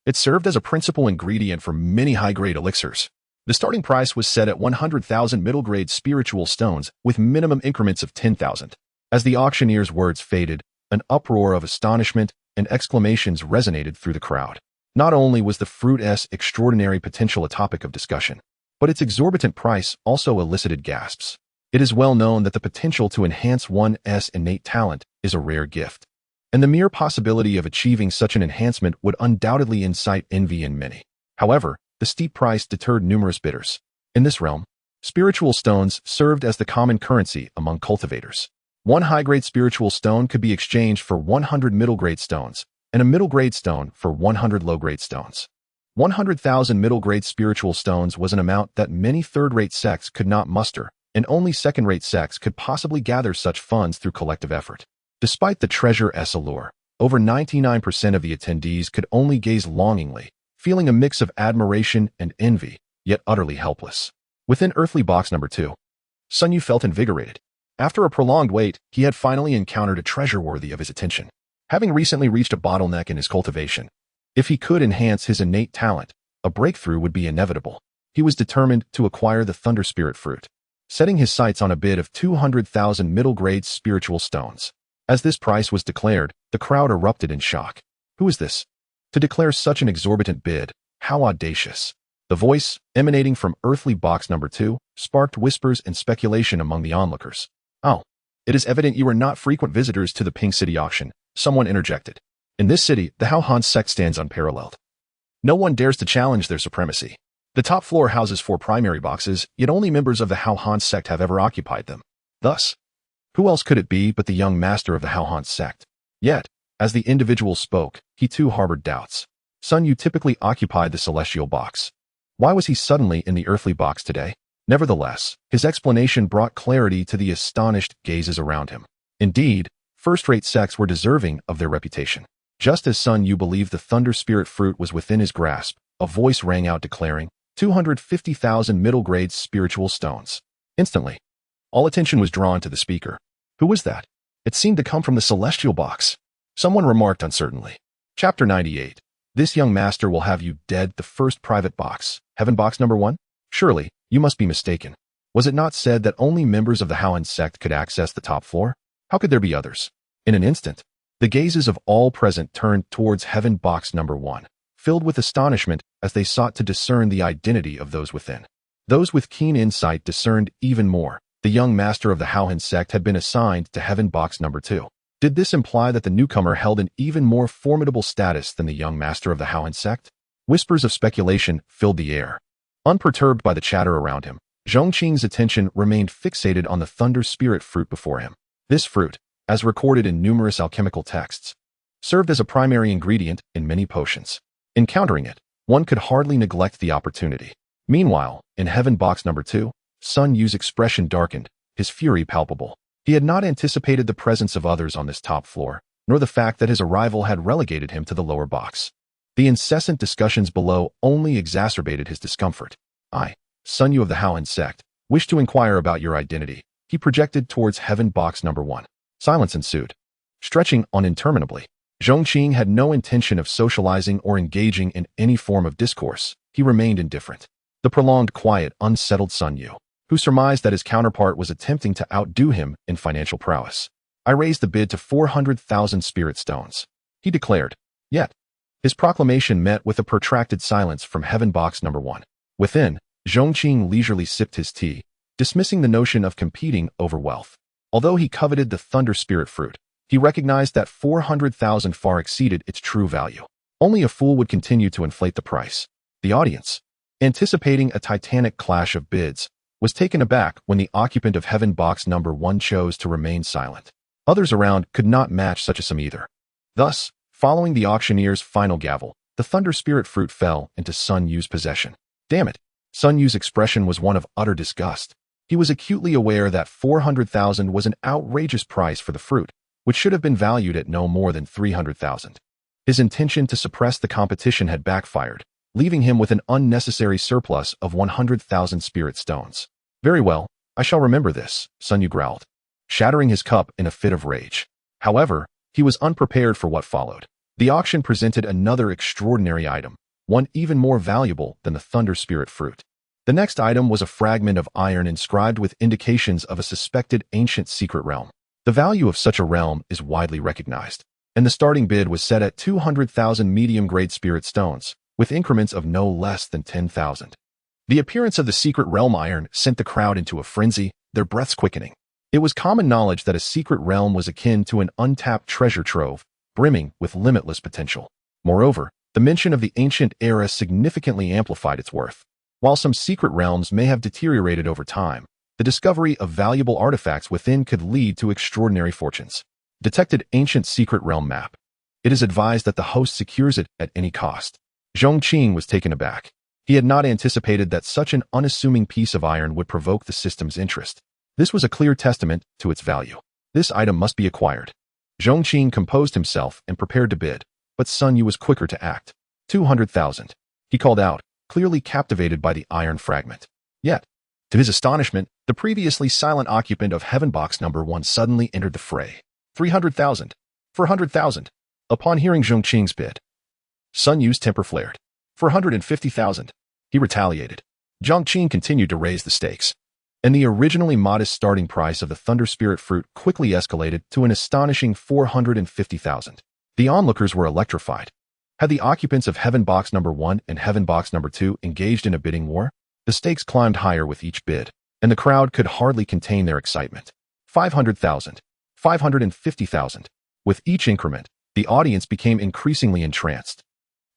S2: it served as a principal ingredient for many high-grade elixirs. The starting price was set at 100,000 middle-grade spiritual stones, with minimum increments of 10,000. As the auctioneer's words faded, an uproar of astonishment and exclamations resonated through the crowd. Not only was the fruit's extraordinary potential a topic of discussion, but its exorbitant price also elicited gasps. It is well known that the potential to enhance one's innate talent is a rare gift, and the mere possibility of achieving such an enhancement would undoubtedly incite envy in many. However, the steep price deterred numerous bidders. In this realm, spiritual stones served as the common currency among cultivators. One high-grade spiritual stone could be exchanged for 100 middle-grade stones, and a middle-grade stone for 100 low-grade stones. 100,000 middle-grade spiritual stones was an amount that many third-rate sects could not muster, and only second-rate sects could possibly gather such funds through collective effort. Despite the treasure's allure, over 99% of the attendees could only gaze longingly, feeling a mix of admiration and envy, yet utterly helpless. Within earthly box number 2, Sun Yu felt invigorated. After a prolonged wait, he had finally encountered a treasure worthy of his attention. Having recently reached a bottleneck in his cultivation, if he could enhance his innate talent, a breakthrough would be inevitable. He was determined to acquire the Thunder Spirit fruit, setting his sights on a bid of 200,000 middle-grade spiritual stones. As this price was declared, the crowd erupted in shock. Who is this? To declare such an exorbitant bid, how audacious. The voice, emanating from earthly box number 2, sparked whispers and speculation among the onlookers. Oh, it is evident you are not frequent visitors to the Ping City auction, someone interjected. In this city, the Han sect stands unparalleled. No one dares to challenge their supremacy. The top floor houses 4 primary boxes, yet only members of the Han sect have ever occupied them. Thus, who else could it be but the young master of the Han sect? Yet, as the individual spoke, he too harbored doubts. Sun Yu typically occupied the celestial box. Why was he suddenly in the earthly box today? Nevertheless, his explanation brought clarity to the astonished gazes around him. Indeed, first-rate sects were deserving of their reputation. Just as Sun Yu believed the Thunder Spirit fruit was within his grasp, a voice rang out declaring, 250,000 middle-grade spiritual stones. Instantly, all attention was drawn to the speaker. Who was that? It seemed to come from the celestial box. Someone remarked uncertainly. Chapter 98. This young master will have you dead. The first private box. Heaven box number 1? Surely, you must be mistaken. Was it not said that only members of the Han sect could access the top floor? How could there be others? In an instant, the gazes of all present turned towards Heaven box number 1, filled with astonishment as they sought to discern the identity of those within. Those with keen insight discerned even more. The young master of the Han sect had been assigned to Heaven box number 2. Did this imply that the newcomer held an even more formidable status than the young master of the Han sect? Whispers of speculation filled the air. Unperturbed by the chatter around him, Zhong Qing's attention remained fixated on the Thunder Spirit fruit before him. This fruit, as recorded in numerous alchemical texts, served as a primary ingredient in many potions. Encountering it, one could hardly neglect the opportunity. Meanwhile, in Heaven box number 2, Sun Yu's expression darkened, his fury palpable. He had not anticipated the presence of others on this top floor, nor the fact that his arrival had relegated him to the lower box. The incessant discussions below only exacerbated his discomfort. I, Sun Yu of the Han sect, wish to inquire about your identity. He projected towards Heaven box number 1. Silence ensued, stretching on interminably. Zhong Qing had no intention of socializing or engaging in any form of discourse. He remained indifferent. The prolonged quiet unsettled Sun Yu, who surmised that his counterpart was attempting to outdo him in financial prowess. I raised the bid to 400,000 spirit stones, he declared. Yet, his proclamation met with a protracted silence from Heaven box number 1. Within, Zhong Qing leisurely sipped his tea, dismissing the notion of competing over wealth. Although he coveted the Thunder Spirit fruit, he recognized that 400,000 far exceeded its true value. Only a fool would continue to inflate the price. The audience, anticipating a titanic clash of bids, was taken aback when the occupant of Heaven box number 1 chose to remain silent. Others around could not match such a sum either. Thus, following the auctioneer's final gavel, the Thunder Spirit fruit fell into Sun Yu's possession. Damn it! Sun Yu's expression was one of utter disgust. He was acutely aware that 400,000 was an outrageous price for the fruit, which should have been valued at no more than 300,000. His intention to suppress the competition had backfired, leaving him with an unnecessary surplus of 100,000 spirit stones. Very well, I shall remember this, Sun Yu growled, shattering his cup in a fit of rage. However, he was unprepared for what followed. The auction presented another extraordinary item, one even more valuable than the Thunder Spirit fruit. The next item was a fragment of iron inscribed with indications of a suspected ancient secret realm. The value of such a realm is widely recognized. and the starting bid was set at 200,000 medium-grade spirit stones, with increments of no less than 10,000. The appearance of the secret realm iron sent the crowd into a frenzy, their breaths quickening. It was common knowledge that a secret realm was akin to an untapped treasure trove, brimming with limitless potential. Moreover, the mention of the ancient era significantly amplified its worth. While some secret realms may have deteriorated over time, the discovery of valuable artifacts within could lead to extraordinary fortunes. Detected ancient secret realm map. It is advised that the host secures it at any cost. Zhong Qing was taken aback. He had not anticipated that such an unassuming piece of iron would provoke the system's interest. This was a clear testament to its value. This item must be acquired. Zhong Qing composed himself and prepared to bid, but Sun Yu was quicker to act. 200,000. He called out, clearly captivated by the iron fragment. Yet, to his astonishment, the previously silent occupant of Heaven Box number 1 suddenly entered the fray. 300,000. 400,000. Upon hearing Zhong Qing's bid, Sun Yu's temper flared. 450,000. He retaliated. Zhong Qing continued to raise the stakes, and the originally modest starting price of the Thunder Spirit fruit quickly escalated to an astonishing 450,000. The onlookers were electrified. Had the occupants of Heaven Box number 1 and Heaven Box number 2 engaged in a bidding war? The stakes climbed higher with each bid, and the crowd could hardly contain their excitement. 500,000. 550,000. With each increment, the audience became increasingly entranced.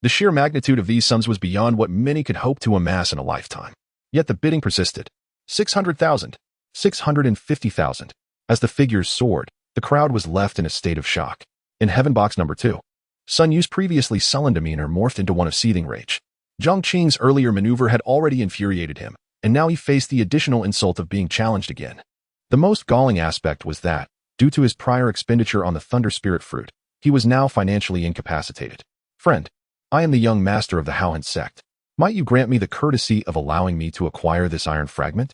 S2: The sheer magnitude of these sums was beyond what many could hope to amass in a lifetime. Yet the bidding persisted. 600,000. 650,000. As the figures soared, the crowd was left in a state of shock. In Heaven Box number 2, Sun Yu's previously sullen demeanor morphed into one of seething rage. Zhong Qing's earlier maneuver had already infuriated him, and now he faced the additional insult of being challenged again. The most galling aspect was that, due to his prior expenditure on the Thunder Spirit fruit, he was now financially incapacitated. Friend, I am the young master of the Pingjiang Sect. Might you grant me the courtesy of allowing me to acquire this iron fragment?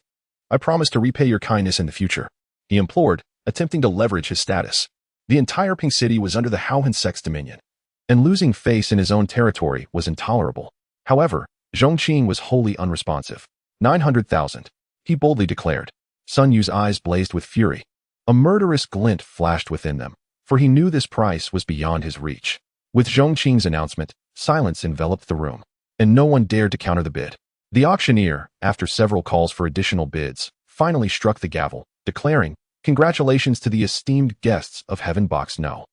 S2: I promise to repay your kindness in the future, he implored, attempting to leverage his status. The entire Ping City was under the Pingjiang Sect's dominion, and losing face in his own territory was intolerable. However, Zhong Qing was wholly unresponsive. 900,000, he boldly declared. Sun Yu's eyes blazed with fury. A murderous glint flashed within them, for he knew this price was beyond his reach. With Zhong Qing's announcement, silence enveloped the room, and no one dared to counter the bid. The auctioneer, after several calls for additional bids, finally struck the gavel, declaring, "Congratulations to the esteemed guests of Heaven Box No.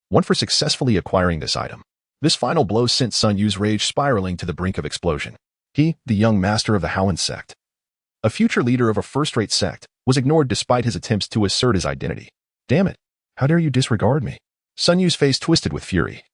S2: 1 for successfully acquiring this item." This final blow sent Sun Yu's rage spiraling to the brink of explosion. He, the young master of the Pingjiang Sect, a future leader of a first-rate sect, was ignored despite his attempts to assert his identity. Damn it, how dare you disregard me? Sun Yu's face twisted with fury.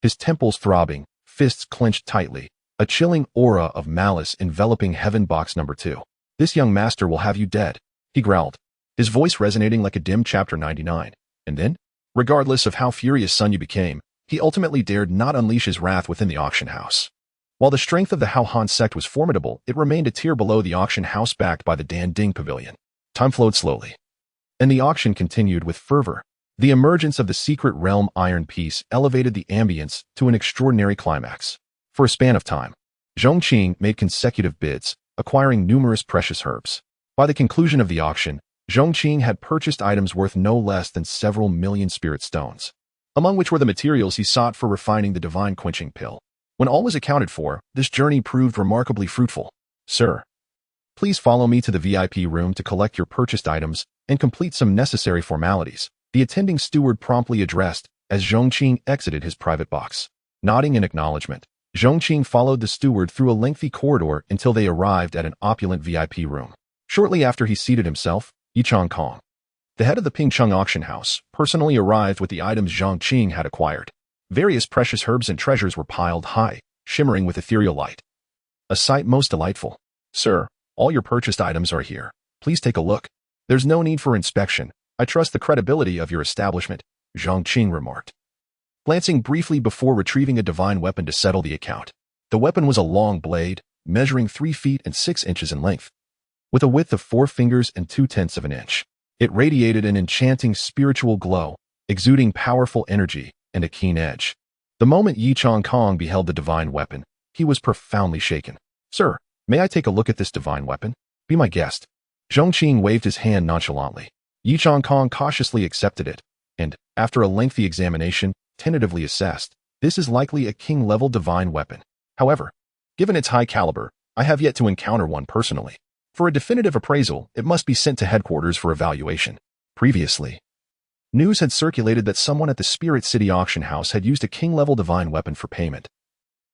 S2: His temples throbbing, fists clenched tightly, a chilling aura of malice enveloping Heaven Box number 2. This young master will have you dead, he growled, his voice resonating like a dim chapter 99. And then, regardless of how furious Sun Yu became, he ultimately dared not unleash his wrath within the auction house. While the strength of the Pingjiang Sect was formidable, it remained a tier below the auction house backed by the Dan Ding Pavilion. Time flowed slowly, and the auction continued with fervor. The emergence of the secret realm iron piece elevated the ambience to an extraordinary climax. For a span of time, Zhong Qing made consecutive bids, acquiring numerous precious herbs. By the conclusion of the auction, Zhong Qing had purchased items worth no less than several million spirit stones, among which were the materials he sought for refining the divine quenching pill. When all was accounted for, this journey proved remarkably fruitful. Sir, please follow me to the VIP room to collect your purchased items and complete some necessary formalities, the attending steward promptly addressed as Zhong Qing exited his private box. Nodding in acknowledgement, Zhong Qing followed the steward through a lengthy corridor until they arrived at an opulent VIP room. Shortly after he seated himself, Yichang Kong, the head of the Pingjiang auction house, personally arrived with the items Zhong Qing had acquired. Various precious herbs and treasures were piled high, shimmering with ethereal light. A sight most delightful. Sir, all your purchased items are here. Please take a look. There's no need for inspection. I trust the credibility of your establishment, Zhong Qing remarked, glancing briefly before retrieving a divine weapon to settle the account. The weapon was a long blade, measuring 3 feet and 6 inches in length, with a width of 4 fingers and 2/10 of an inch. It radiated an enchanting spiritual glow, exuding powerful energy and a keen edge. The moment Yi Chong Kong beheld the divine weapon, he was profoundly shaken. Sir, may I take a look at this divine weapon? Be my guest. Zhong Qing waved his hand nonchalantly. Yi Chong Kong cautiously accepted it, and, after a lengthy examination, tentatively assessed, this is likely a king-level divine weapon. However, given its high caliber, I have yet to encounter one personally. For a definitive appraisal, it must be sent to headquarters for evaluation. Previously, news had circulated that someone at the Spirit City auction house had used a king-level divine weapon for payment.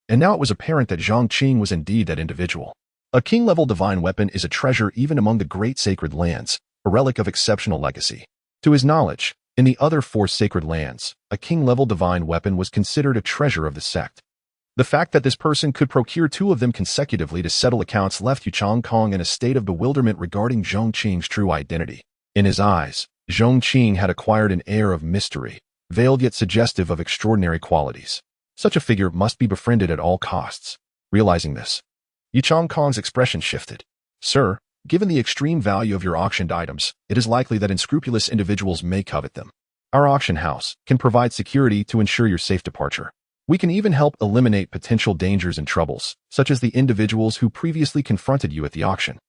S2: And now it was apparent that Zhong Qing was indeed that individual. A king-level divine weapon is a treasure even among the great sacred lands, a relic of exceptional legacy. To his knowledge, in the other 4 sacred lands, a king-level divine weapon was considered a treasure of the sect. The fact that this person could procure 2 of them consecutively to settle accounts left Zhong Qing in a state of bewilderment regarding Zhong Qing's true identity. In his eyes, Zhong Qing had acquired an air of mystery, veiled yet suggestive of extraordinary qualities. Such a figure must be befriended at all costs. Realizing this, Zhong Qing's expression shifted. Sir, given the extreme value of your auctioned items, it is likely that unscrupulous individuals may covet them. Our auction house can provide security to ensure your safe departure. We can even help eliminate potential dangers and troubles, such as the individuals who previously confronted you at the auction.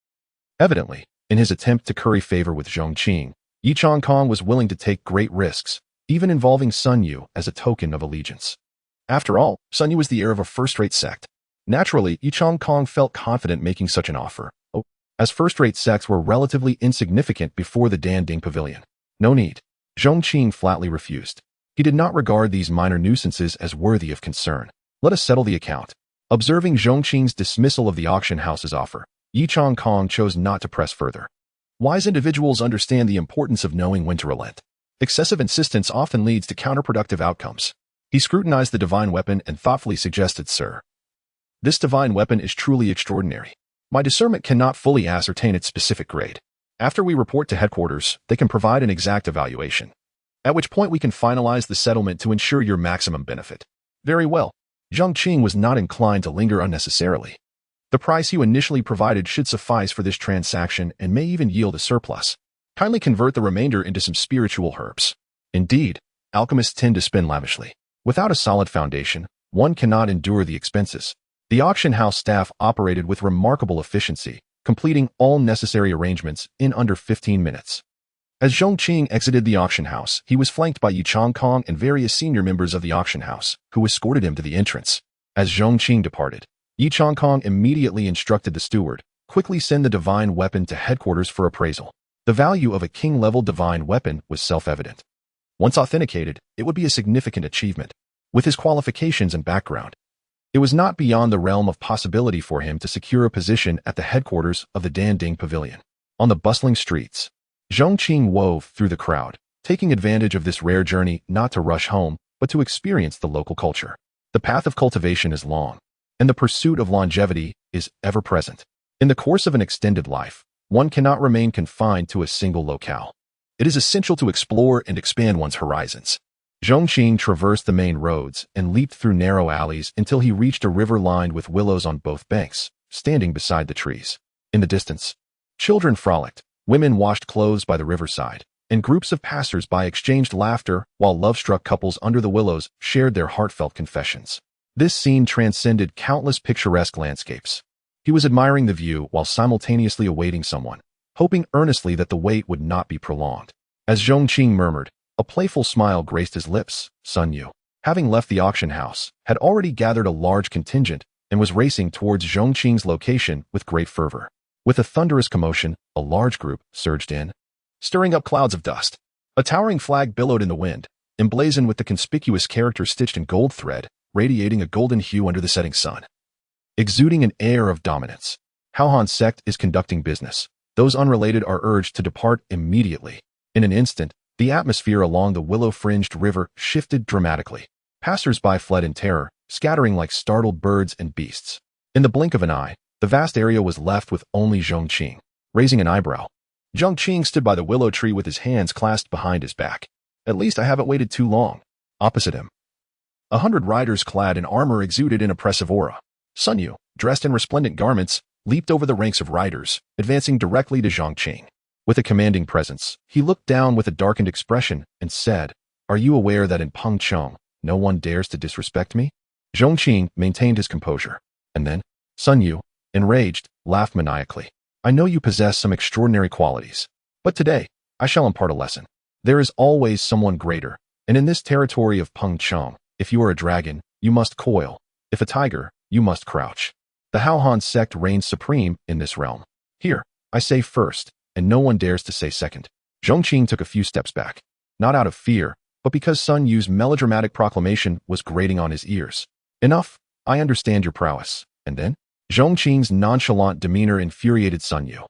S2: Evidently, in his attempt to curry favor with Zhong Qing, Zhong Qing was willing to take great risks, even involving Sun Yu as a token of allegiance. After all, Sun Yu was the heir of a first-rate sect. Naturally, Zhong Qing felt confident making such an offer, as first-rate sects were relatively insignificant before the Danding Pavilion. No need. Zhong Qing flatly refused. He did not regard these minor nuisances as worthy of concern. Let us settle the account. Observing Zhong Qing's dismissal of the auction house's offer, Zhong Qing chose not to press further. Wise individuals understand the importance of knowing when to relent. Excessive insistence often leads to counterproductive outcomes. He scrutinized the divine weapon and thoughtfully suggested, Sir, this divine weapon is truly extraordinary. My discernment cannot fully ascertain its specific grade. After we report to headquarters, they can provide an exact evaluation, at which point we can finalize the settlement to ensure your maximum benefit. Very well. Zhong Qing was not inclined to linger unnecessarily. The price you initially provided should suffice for this transaction and may even yield a surplus. Kindly convert the remainder into some spiritual herbs. Indeed, alchemists tend to spend lavishly. Without a solid foundation, one cannot endure the expenses. The auction house staff operated with remarkable efficiency, completing all necessary arrangements in under 15 minutes. As Zhong Qing exited the auction house, he was flanked by Zhong Qing and various senior members of the auction house, who escorted him to the entrance. As Zhong Qing departed, Zhong Qing immediately instructed the steward, quickly send the divine weapon to headquarters for appraisal. The value of a king-level divine weapon was self-evident. Once authenticated, it would be a significant achievement. With his qualifications and background, it was not beyond the realm of possibility for him to secure a position at the headquarters of the Danding Pavilion. On the bustling streets, Zhong Qing wove through the crowd, taking advantage of this rare journey not to rush home, but to experience the local culture. The path of cultivation is long, and the pursuit of longevity is ever present. In the course of an extended life, one cannot remain confined to a single locale. It is essential to explore and expand one's horizons. Zhong Qing traversed the main roads and leaped through narrow alleys until he reached a river lined with willows on both banks, standing beside the trees. In the distance, children frolicked, women washed clothes by the riverside, and groups of passers-by exchanged laughter while love-struck couples under the willows shared their heartfelt confessions. This scene transcended countless picturesque landscapes. He was admiring the view while simultaneously awaiting someone, hoping earnestly that the wait would not be prolonged. As Zhong Qing murmured, a playful smile graced his lips. Sun Yu, having left the auction house, had already gathered a large contingent and was racing towards Zhong Qing's location with great fervor. With a thunderous commotion, a large group surged in, stirring up clouds of dust. A towering flag billowed in the wind, emblazoned with the conspicuous character stitched in gold thread, radiating a golden hue under the setting sun. Exuding an air of dominance, Pingjiang Sect is conducting business. Those unrelated are urged to depart immediately. In an instant, the atmosphere along the willow-fringed river shifted dramatically. Passers-by fled in terror, scattering like startled birds and beasts. In the blink of an eye, the vast area was left with only Zhong Qing. Raising an eyebrow, Zhong Qing stood by the willow tree with his hands clasped behind his back. At least I haven't waited too long. Opposite him, 100 riders clad in armor exuded an oppressive aura. Sun Yu, dressed in resplendent garments, leaped over the ranks of riders, advancing directly to Zhong Qing. With a commanding presence, he looked down with a darkened expression and said, "Are you aware that in Pingjiang, no one dares to disrespect me?" Zhong Qing maintained his composure. And then, Sun Yu, enraged, laughed maniacally. "I know you possess some extraordinary qualities, but today, I shall impart a lesson. There is always someone greater, And in this territory of Pingjiang, if you are a dragon, you must coil. If a tiger, you must crouch. The Pingjiang Sect reigns supreme in this realm. Here, I say first, and no one dares to say second. Zhong Qing took a few steps back, not out of fear, but because Sun Yu's melodramatic proclamation was grating on his ears. Enough, I understand your prowess. And then? Zhong Qing's nonchalant demeanor infuriated Sun Yu,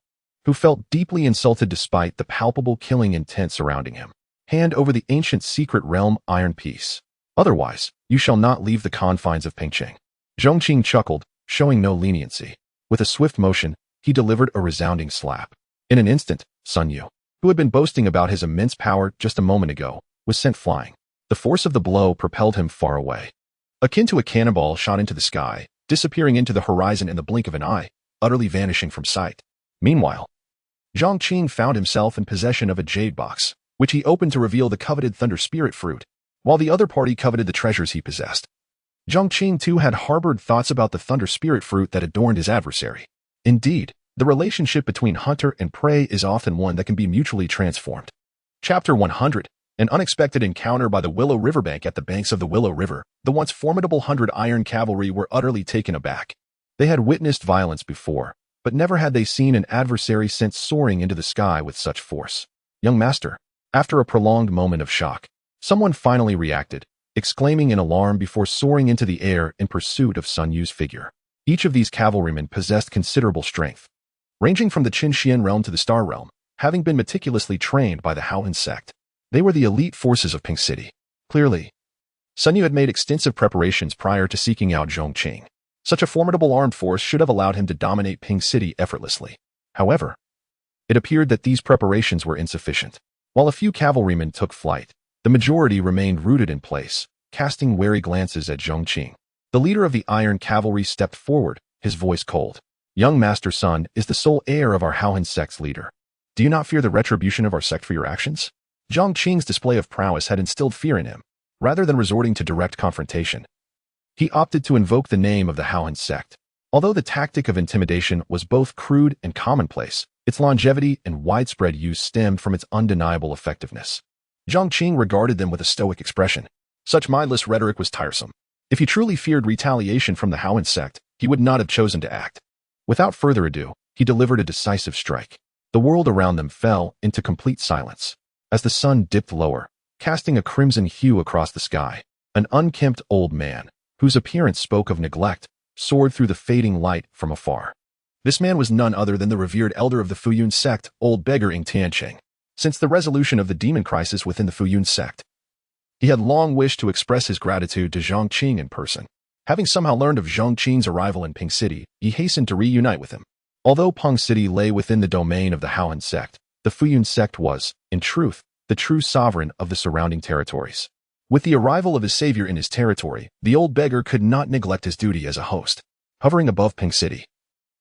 S2: who felt deeply insulted despite the palpable killing intent surrounding him. Hand over the ancient secret realm iron piece. Otherwise, you shall not leave the confines of Pingjiang. Zhong Qing chuckled, showing no leniency. With a swift motion, he delivered a resounding slap. In an instant, Sun Yu, who had been boasting about his immense power just a moment ago, was sent flying. The force of the blow propelled him far away, akin to a cannonball shot into the sky, disappearing into the horizon in the blink of an eye, utterly vanishing from sight. Meanwhile, Zhong Qing found himself in possession of a jade box, which he opened to reveal the coveted thunder spirit fruit, while the other party coveted the treasures he possessed. Zhong Qing too had harbored thoughts about the thunder spirit fruit that adorned his adversary. Indeed, the relationship between hunter and prey is often one that can be mutually transformed. Chapter 100. An unexpected encounter by the Willow Riverbank. At the banks of the Willow River, the once formidable 100 Iron Cavalry were utterly taken aback. They had witnessed violence before, but never had they seen an adversary sent soaring into the sky with such force. Young master, after a prolonged moment of shock, someone finally reacted, exclaiming in alarm before soaring into the air in pursuit of Sun Yu's figure. Each of these cavalrymen possessed considerable strength, ranging from the Qin realm to the Star realm, having been meticulously trained by the Pingjiang Sect. They were the elite forces of Ping City. Clearly, Sun Yu had made extensive preparations prior to seeking out Zhong Qing. Such a formidable armed force should have allowed him to dominate Ping City effortlessly. However, it appeared that these preparations were insufficient. While a few cavalrymen took flight, the majority remained rooted in place, casting wary glances at Zhong Qing. The leader of the Iron Cavalry stepped forward, his voice cold. Young Master Sun is the sole heir of our Pingjiang Sect's leader. Do you not fear the retribution of our sect for your actions? Zhong Qing's display of prowess had instilled fear in him. Rather than resorting to direct confrontation, he opted to invoke the name of the Pingjiang Sect. Although the tactic of intimidation was both crude and commonplace, its longevity and widespread use stemmed from its undeniable effectiveness. Zhong Qing regarded them with a stoic expression. Such mindless rhetoric was tiresome. If he truly feared retaliation from the Pingjiang Sect, he would not have chosen to act. Without further ado, he delivered a decisive strike. The world around them fell into complete silence. As the sun dipped lower, casting a crimson hue across the sky, an unkempt old man, whose appearance spoke of neglect, soared through the fading light from afar. This man was none other than the revered elder of the Pingjiang Sect, old beggar Tianqing. Since the resolution of the demon crisis within the Pingjiang Sect, he had long wished to express his gratitude to Zhong Qing in person. Having somehow learned of Zhong Qing's arrival in Ping City, he hastened to reunite with him. Although Ping City lay within the domain of the Pingjiang Sect, the Pingjiang Sect was, in truth, the true sovereign of the surrounding territories. With the arrival of his savior in his territory, the old beggar could not neglect his duty as a host. Hovering above Ping City,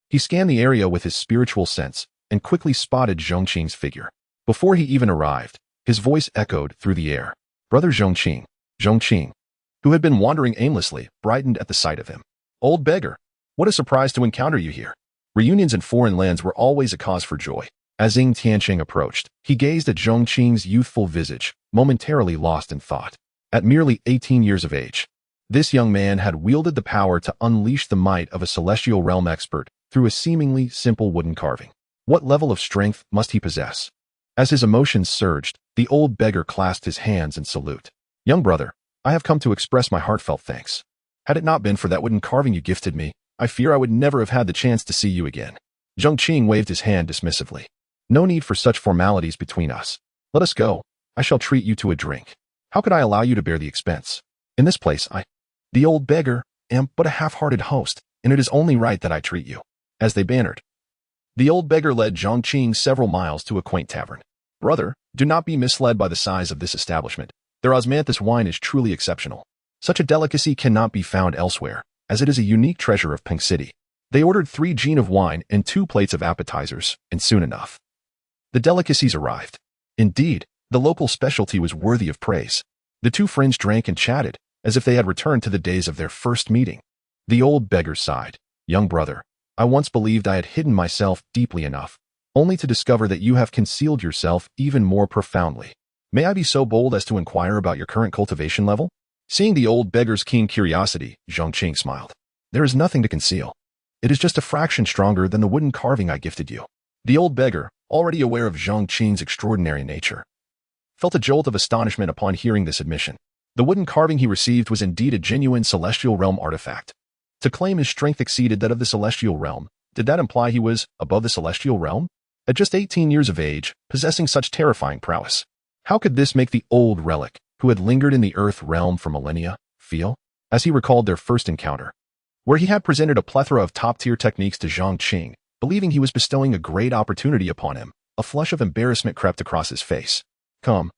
S2: he scanned the area with his spiritual sense and quickly spotted Zhong Qing's figure. Before he even arrived, his voice echoed through the air. Brother Zhong Qing, who had been wandering aimlessly, brightened at the sight of him. Old beggar, what a surprise to encounter you here. Reunions in foreign lands were always a cause for joy. As Tianqing approached, he gazed at Zhong Qing's youthful visage, momentarily lost in thought. At merely 18 years of age, this young man had wielded the power to unleash the might of a celestial realm expert through a seemingly simple wooden carving. What level of strength must he possess? As his emotions surged, the old beggar clasped his hands in salute. Young brother, I have come to express my heartfelt thanks. Had it not been for that wooden carving you gifted me, I fear I would never have had the chance to see you again. Zhong Qing waved his hand dismissively. No need for such formalities between us. Let us go. I shall treat you to a drink. How could I allow you to bear the expense? In this place, the old beggar, am but a half-hearted host, and it is only right that I treat you. As they bantered, the old beggar led Zhong Qing several miles to a quaint tavern. Brother, do not be misled by the size of this establishment. Their osmanthus wine is truly exceptional. Such a delicacy cannot be found elsewhere, as it is a unique treasure of Ping City. They ordered 3 jean of wine and 2 plates of appetizers, and soon enough, the delicacies arrived. Indeed, the local specialty was worthy of praise. The two friends drank and chatted, as if they had returned to the days of their first meeting. The old beggar sighed. Young brother, I once believed I had hidden myself deeply enough, only to discover that you have concealed yourself even more profoundly. May I be so bold as to inquire about your current cultivation level? Seeing the old beggar's keen curiosity, Zhong Qing smiled. There is nothing to conceal. It is just a fraction stronger than the wooden carving I gifted you. The old beggar, already aware of Zhong Qing's extraordinary nature, felt a jolt of astonishment upon hearing this admission. The wooden carving he received was indeed a genuine celestial realm artifact. To claim his strength exceeded that of the celestial realm, did that imply he was above the celestial realm? At just 18 years of age, possessing such terrifying prowess. How could this make the old relic, who had lingered in the earth realm for millennia, feel? As he recalled their first encounter, where he had presented a plethora of top-tier techniques to Zhong Qing, believing he was bestowing a great opportunity upon him, a flush of embarrassment crept across his face. Come,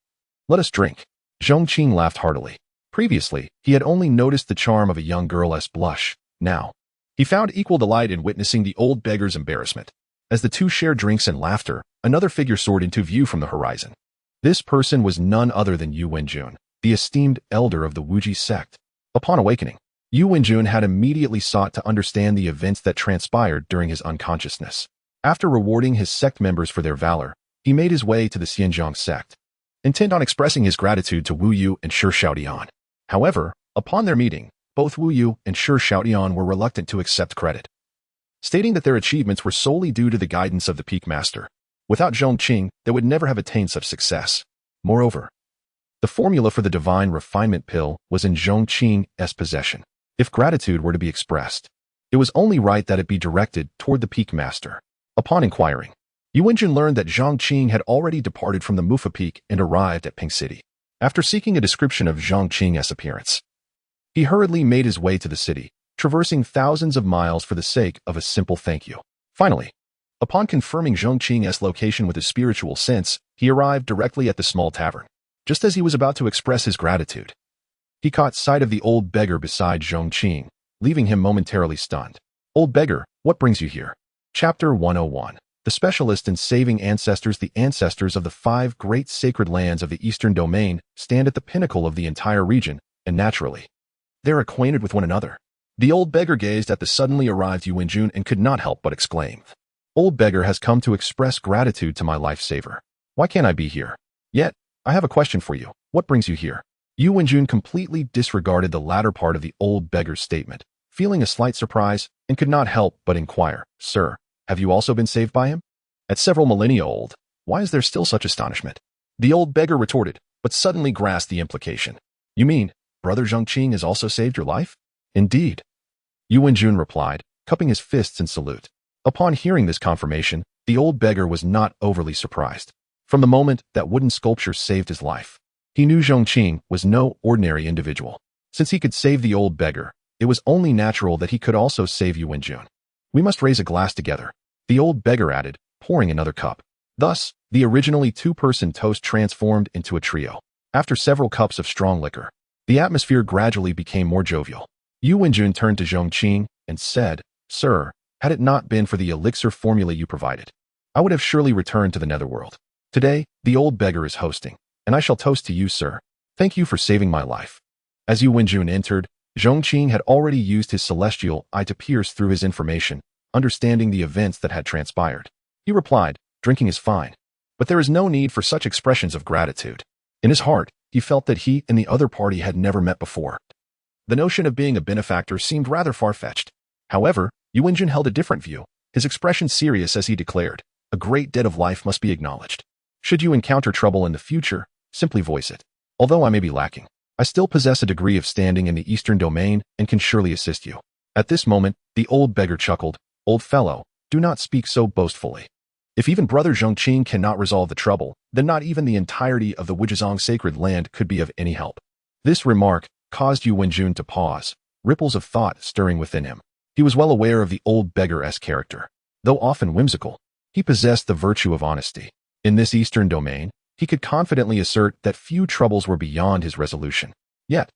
S2: let us drink. Zhong Qing laughed heartily. Previously, he had only noticed the charm of a young girl's blush. Now, he found equal delight in witnessing the old beggar's embarrassment. As the two shared drinks and laughter, another figure soared into view from the horizon. This person was none other than Yu Wenjun, the esteemed elder of the Wuji sect. Upon awakening, Yu Wenjun had immediately sought to understand the events that transpired during his unconsciousness. After rewarding his sect members for their valor, he made his way to the Pingjiang Sect, intent on expressing his gratitude to Wu Yu and Shi Xiaodian. However, upon their meeting, both Wu Yu and Shi Xiaodian were reluctant to accept credit, stating that their achievements were solely due to the guidance of the Peak Master. Without Zhong Qing, they would never have attained such success. Moreover, the formula for the divine refinement pill was in Zhong Qing's possession. If gratitude were to be expressed, it was only right that it be directed toward the Peak Master. Upon inquiring, Yu Wenjun learned that Zhong Qing had already departed from the Mufa Peak and arrived at Ping City. After seeking a description of Zhong Qing's appearance, he hurriedly made his way to the city, traversing thousands of miles for the sake of a simple thank you. Finally, upon confirming Zhong Qing's location with his spiritual sense, he arrived directly at the small tavern. Just as he was about to express his gratitude, he caught sight of the old beggar beside Zhong Qing, leaving him momentarily stunned. Old beggar, what brings you here? Chapter 101. The specialist in saving ancestors. The ancestors of the 5 great sacred lands of the Eastern Domain stand at the pinnacle of the entire region, and naturally, they're acquainted with one another. The old beggar gazed at the suddenly arrived Yu Wenjun and could not help but exclaim, Old beggar has come to express gratitude to my lifesaver. Why can't I be here? Yet, I have a question for you. What brings you here? Yu Wenjun completely disregarded the latter part of the old beggar's statement, feeling a slight surprise, and could not help but inquire, Sir, have you also been saved by him? At several millennia old, why is there still such astonishment? The old beggar retorted, but suddenly grasped the implication. You mean, Brother Zhong Qing has also saved your life? Indeed. Yu Wenjun replied, cupping his fists in salute. Upon hearing this confirmation, the old beggar was not overly surprised. From the moment that wooden sculpture saved his life, he knew Zhong Qing was no ordinary individual. Since he could save the old beggar, it was only natural that he could also save Yu Wenjun. We must raise a glass together, the old beggar added, pouring another cup. Thus, the originally 2-person toast transformed into a trio. After several cups of strong liquor, the atmosphere gradually became more jovial. Yu Wenjun turned to Zhong Qing and said, Sir, had it not been for the elixir formula you provided, I would have surely returned to the netherworld. Today, the old beggar is hosting, and I shall toast to you, sir. Thank you for saving my life. As Yu Wenjun entered, Zhong Qing had already used his celestial eye to pierce through his information, understanding the events that had transpired. He replied, drinking is fine, but there is no need for such expressions of gratitude. In his heart, he felt that he and the other party had never met before. The notion of being a benefactor seemed rather far-fetched. However, Yu Wenjun held a different view, his expression serious as he declared, a great debt of life must be acknowledged. Should you encounter trouble in the future, simply voice it. Although I may be lacking, I still possess a degree of standing in the Eastern Domain and can surely assist you. At this moment, the old beggar chuckled, Old fellow, do not speak so boastfully. If even Brother Zhong Qing cannot resolve the trouble, then not even the entirety of the Wujizong sacred land could be of any help. This remark caused Yu Wenjun to pause, ripples of thought stirring within him. He was well aware of the old beggar's character. Though often whimsical, he possessed the virtue of honesty. In this Eastern Domain, he could confidently assert that few troubles were beyond his resolution. Yet,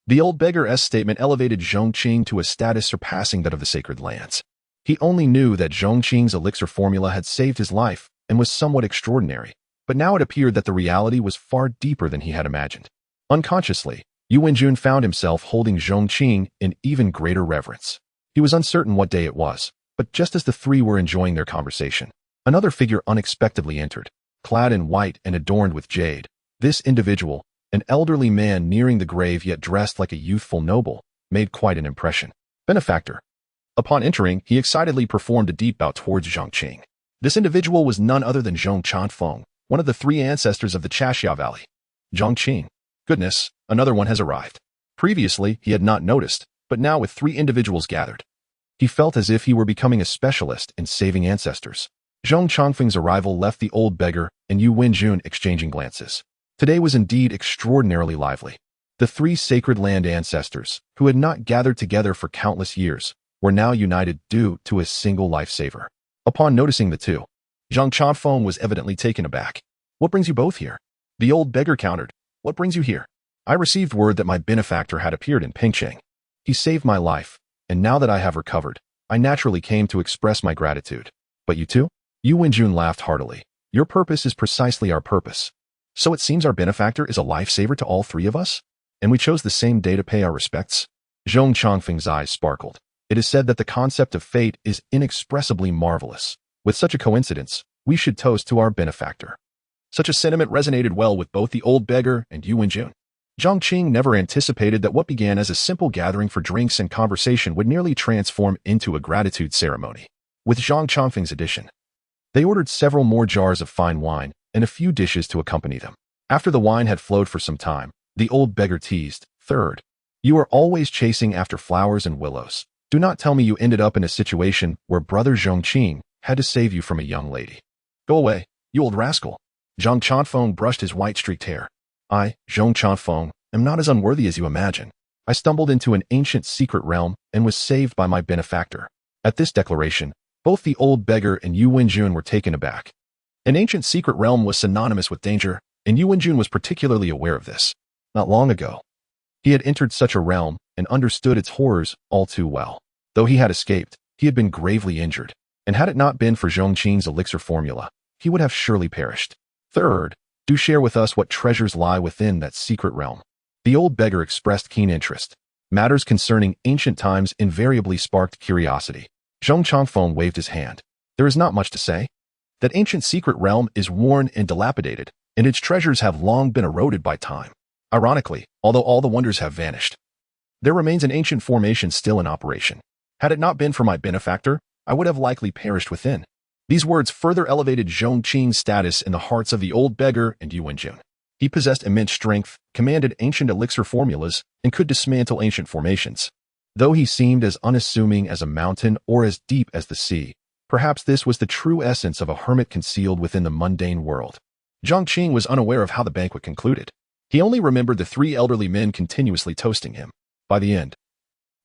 S2: the old beggar's statement elevated Zhong Qing to a status surpassing that of the sacred lands. He only knew that Zhong Qing's elixir formula had saved his life and was somewhat extraordinary, but now it appeared that the reality was far deeper than he had imagined. Unconsciously, Yu Wenjun found himself holding Zhong Qing in even greater reverence. He was uncertain what day it was, but just as the three were enjoying their conversation, another figure unexpectedly entered. Clad in white and adorned with jade, This individual, an elderly man nearing the grave yet dressed like a youthful noble, made quite an impression. Benefactor. Upon entering, he excitedly performed a deep bow towards Zhong Qing. This individual was none other than Zhong Qing, one of the three ancestors of the Chashia Valley. Zhong Qing. Goodness, another one has arrived. Previously, he had not noticed, but now with three individuals gathered, he felt as if he were becoming a specialist in saving ancestors. Zhong Qing's arrival left the old beggar and Yu Wenjun exchanging glances. Today was indeed extraordinarily lively. The three sacred land ancestors, who had not gathered together for countless years, were now united due to a single lifesaver. Upon noticing the two, Zhong Qing was evidently taken aback. What brings you both here? The old beggar countered. What brings you here? I received word that my benefactor had appeared in Pingjiang. He saved my life, and now that I have recovered, I naturally came to express my gratitude. But you two? Yu Wenjun laughed heartily. Your purpose is precisely our purpose. So it seems our benefactor is a lifesaver to all three of us? And we chose the same day to pay our respects? Zhong Qing's eyes sparkled. It is said that the concept of fate is inexpressibly marvelous. With such a coincidence, we should toast to our benefactor. Such a sentiment resonated well with both the old beggar and Yu Wenjun. Zhong Qing never anticipated that what began as a simple gathering for drinks and conversation would nearly transform into a gratitude ceremony. With Zhong Qing's addition, they ordered several more jars of fine wine and a few dishes to accompany them. After the wine had flowed for some time, the old beggar teased, "Third, you are always chasing after flowers and willows. Do not tell me you ended up in a situation where brother Zhong Qing had to save you from a young lady. Go away, you old rascal." Zhong Qing brushed his white-streaked hair. I, Zhong Qing, am not as unworthy as you imagine. I stumbled into an ancient secret realm and was saved by my benefactor. At this declaration, both the old beggar and Yu Wenjun were taken aback. An ancient secret realm was synonymous with danger, and Yu Wenjun was particularly aware of this. Not long ago, he had entered such a realm and understood its horrors all too well. Though he had escaped, he had been gravely injured, and had it not been for Zhong Qing's elixir formula, he would have surely perished. Third, do share with us what treasures lie within that secret realm. The old beggar expressed keen interest. Matters concerning ancient times invariably sparked curiosity. Zhong Qing waved his hand. There is not much to say. That ancient secret realm is worn and dilapidated, and its treasures have long been eroded by time. Ironically, although all the wonders have vanished, there remains an ancient formation still in operation. Had it not been for my benefactor, I would have likely perished within. These words further elevated Zhong Qing's status in the hearts of the old beggar and Yu Wenjun. He possessed immense strength, commanded ancient elixir formulas, and could dismantle ancient formations. Though he seemed as unassuming as a mountain or as deep as the sea, perhaps this was the true essence of a hermit concealed within the mundane world. Zhong Qing was unaware of how the banquet concluded. He only remembered the three elderly men continuously toasting him. By the end,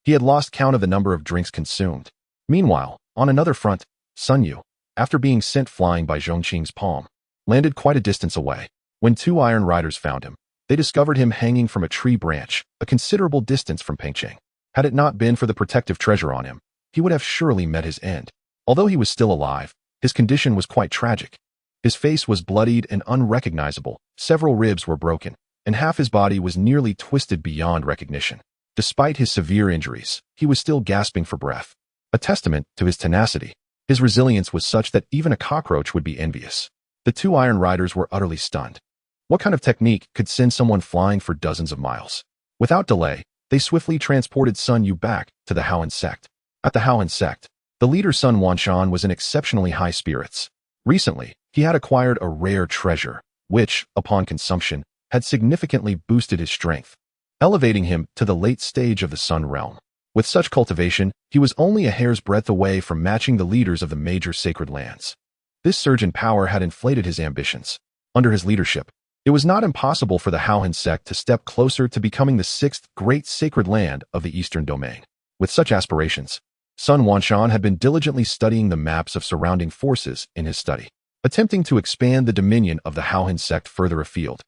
S2: he had lost count of the number of drinks consumed. Meanwhile, on another front, Sun Yu, after being sent flying by Zhong Qing's palm, landed quite a distance away. When two iron riders found him, they discovered him hanging from a tree branch, a considerable distance from Pingjiang. Had it not been for the protective treasure on him, he would have surely met his end. Although he was still alive, his condition was quite tragic. His face was bloodied and unrecognizable, several ribs were broken, and half his body was nearly twisted beyond recognition. Despite his severe injuries, he was still gasping for breath. A testament to his tenacity, his resilience was such that even a cockroach would be envious. The two iron riders were utterly stunned. What kind of technique could send someone flying for dozens of miles? Without delay, they swiftly transported Sun Yu back to the Hound Sect. At the Hound Sect, the leader Sun Wanshan was in exceptionally high spirits. Recently, he had acquired a rare treasure, which, upon consumption, had significantly boosted his strength, elevating him to the late stage of the Sun Realm. With such cultivation, he was only a hair's breadth away from matching the leaders of the major sacred lands. This surge in power had inflated his ambitions. Under his leadership, it was not impossible for the Hound Sect to step closer to becoming the sixth great sacred land of the Eastern Domain. With such aspirations, Sun Wanshan had been diligently studying the maps of surrounding forces in his study, attempting to expand the dominion of the Hound Sect further afield.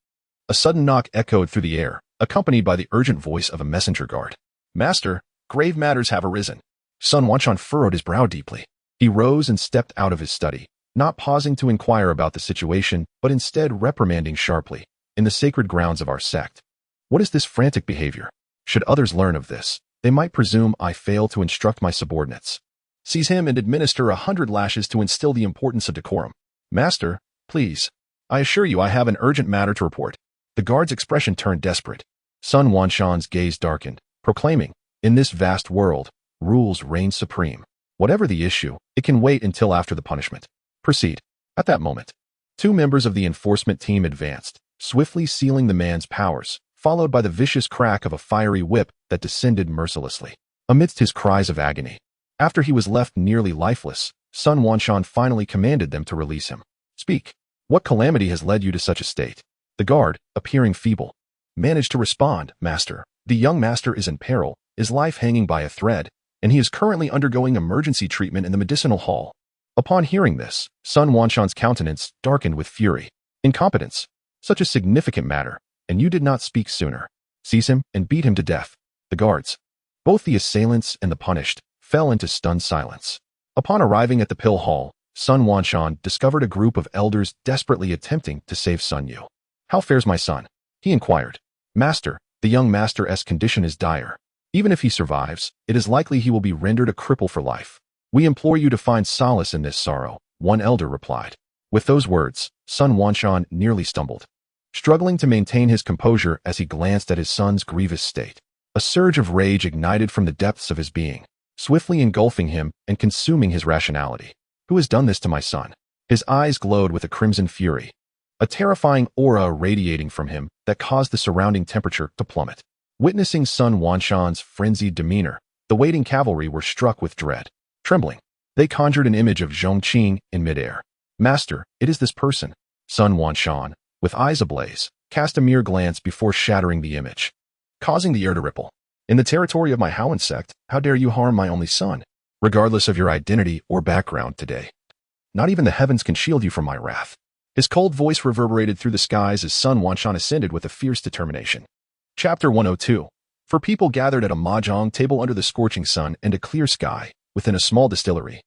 S2: A sudden knock echoed through the air, accompanied by the urgent voice of a messenger guard. "Master, grave matters have arisen." Sun Wanshan furrowed his brow deeply. He rose and stepped out of his study, not pausing to inquire about the situation, but instead reprimanding sharply, "In the sacred grounds of our sect, what is this frantic behavior? Should others learn of this, they might presume I fail to instruct my subordinates. Seize him and administer 100 lashes to instill the importance of decorum." "Master, please. I assure you I have an urgent matter to report." The guard's expression turned desperate. Sun Wanshan's gaze darkened, proclaiming, "In this vast world, rules reign supreme. Whatever the issue, it can wait until after the punishment. Proceed." At that moment, two members of the enforcement team advanced, swiftly sealing the man's powers, followed by the vicious crack of a fiery whip that descended mercilessly. Amidst his cries of agony, after he was left nearly lifeless, Sun Wanshan finally commanded them to release him. "Speak. What calamity has led you to such a state?" The guard, appearing feeble, managed to respond, "Master, the young master is in peril, his life hanging by a thread, and he is currently undergoing emergency treatment in the medicinal hall." Upon hearing this, Sun Wanshan's countenance darkened with fury. "Incompetence! Such a significant matter, and you did not speak sooner. Seize him and beat him to death." The guards, both the assailants and the punished, fell into stunned silence. Upon arriving at the pill hall, Sun Wanshan discovered a group of elders desperately attempting to save Sun Yu. "How fares my son?" he inquired. "Master, the young master's condition is dire. Even if he survives, it is likely he will be rendered a cripple for life. We implore you to find solace in this sorrow," one elder replied. With those words, Sun Wanshan nearly stumbled, struggling to maintain his composure as he glanced at his son's grievous state. A surge of rage ignited from the depths of his being, swiftly engulfing him and consuming his rationality. "Who has done this to my son?" His eyes glowed with a crimson fury, a terrifying aura radiating from him that caused the surrounding temperature to plummet. Witnessing Sun Wanshan's frenzied demeanor, the waiting cavalry were struck with dread. Trembling, they conjured an image of Zhong Qing in midair. "Master, it is this person." Sun Wanshan, with eyes ablaze, cast a mere glance before shattering the image, causing the air to ripple. "In the territory of my Howan sect, how dare you harm my only son? Regardless of your identity or background today, not even the heavens can shield you from my wrath." His cold voice reverberated through the skies as Sun Wanshan ascended with a fierce determination. Chapter 102. For people gathered at a mahjong table under the scorching sun and a clear sky, within a small distillery.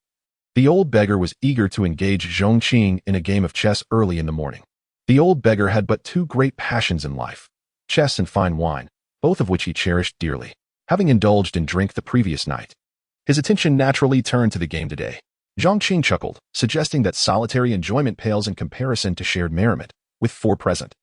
S2: The old beggar was eager to engage Zhong Qing in a game of chess early in the morning. The old beggar had but two great passions in life, chess and fine wine, both of which he cherished dearly. Having indulged in drink the previous night, his attention naturally turned to the game today. Zhong Qing chuckled, suggesting that solitary enjoyment pales in comparison to shared merriment, with four present.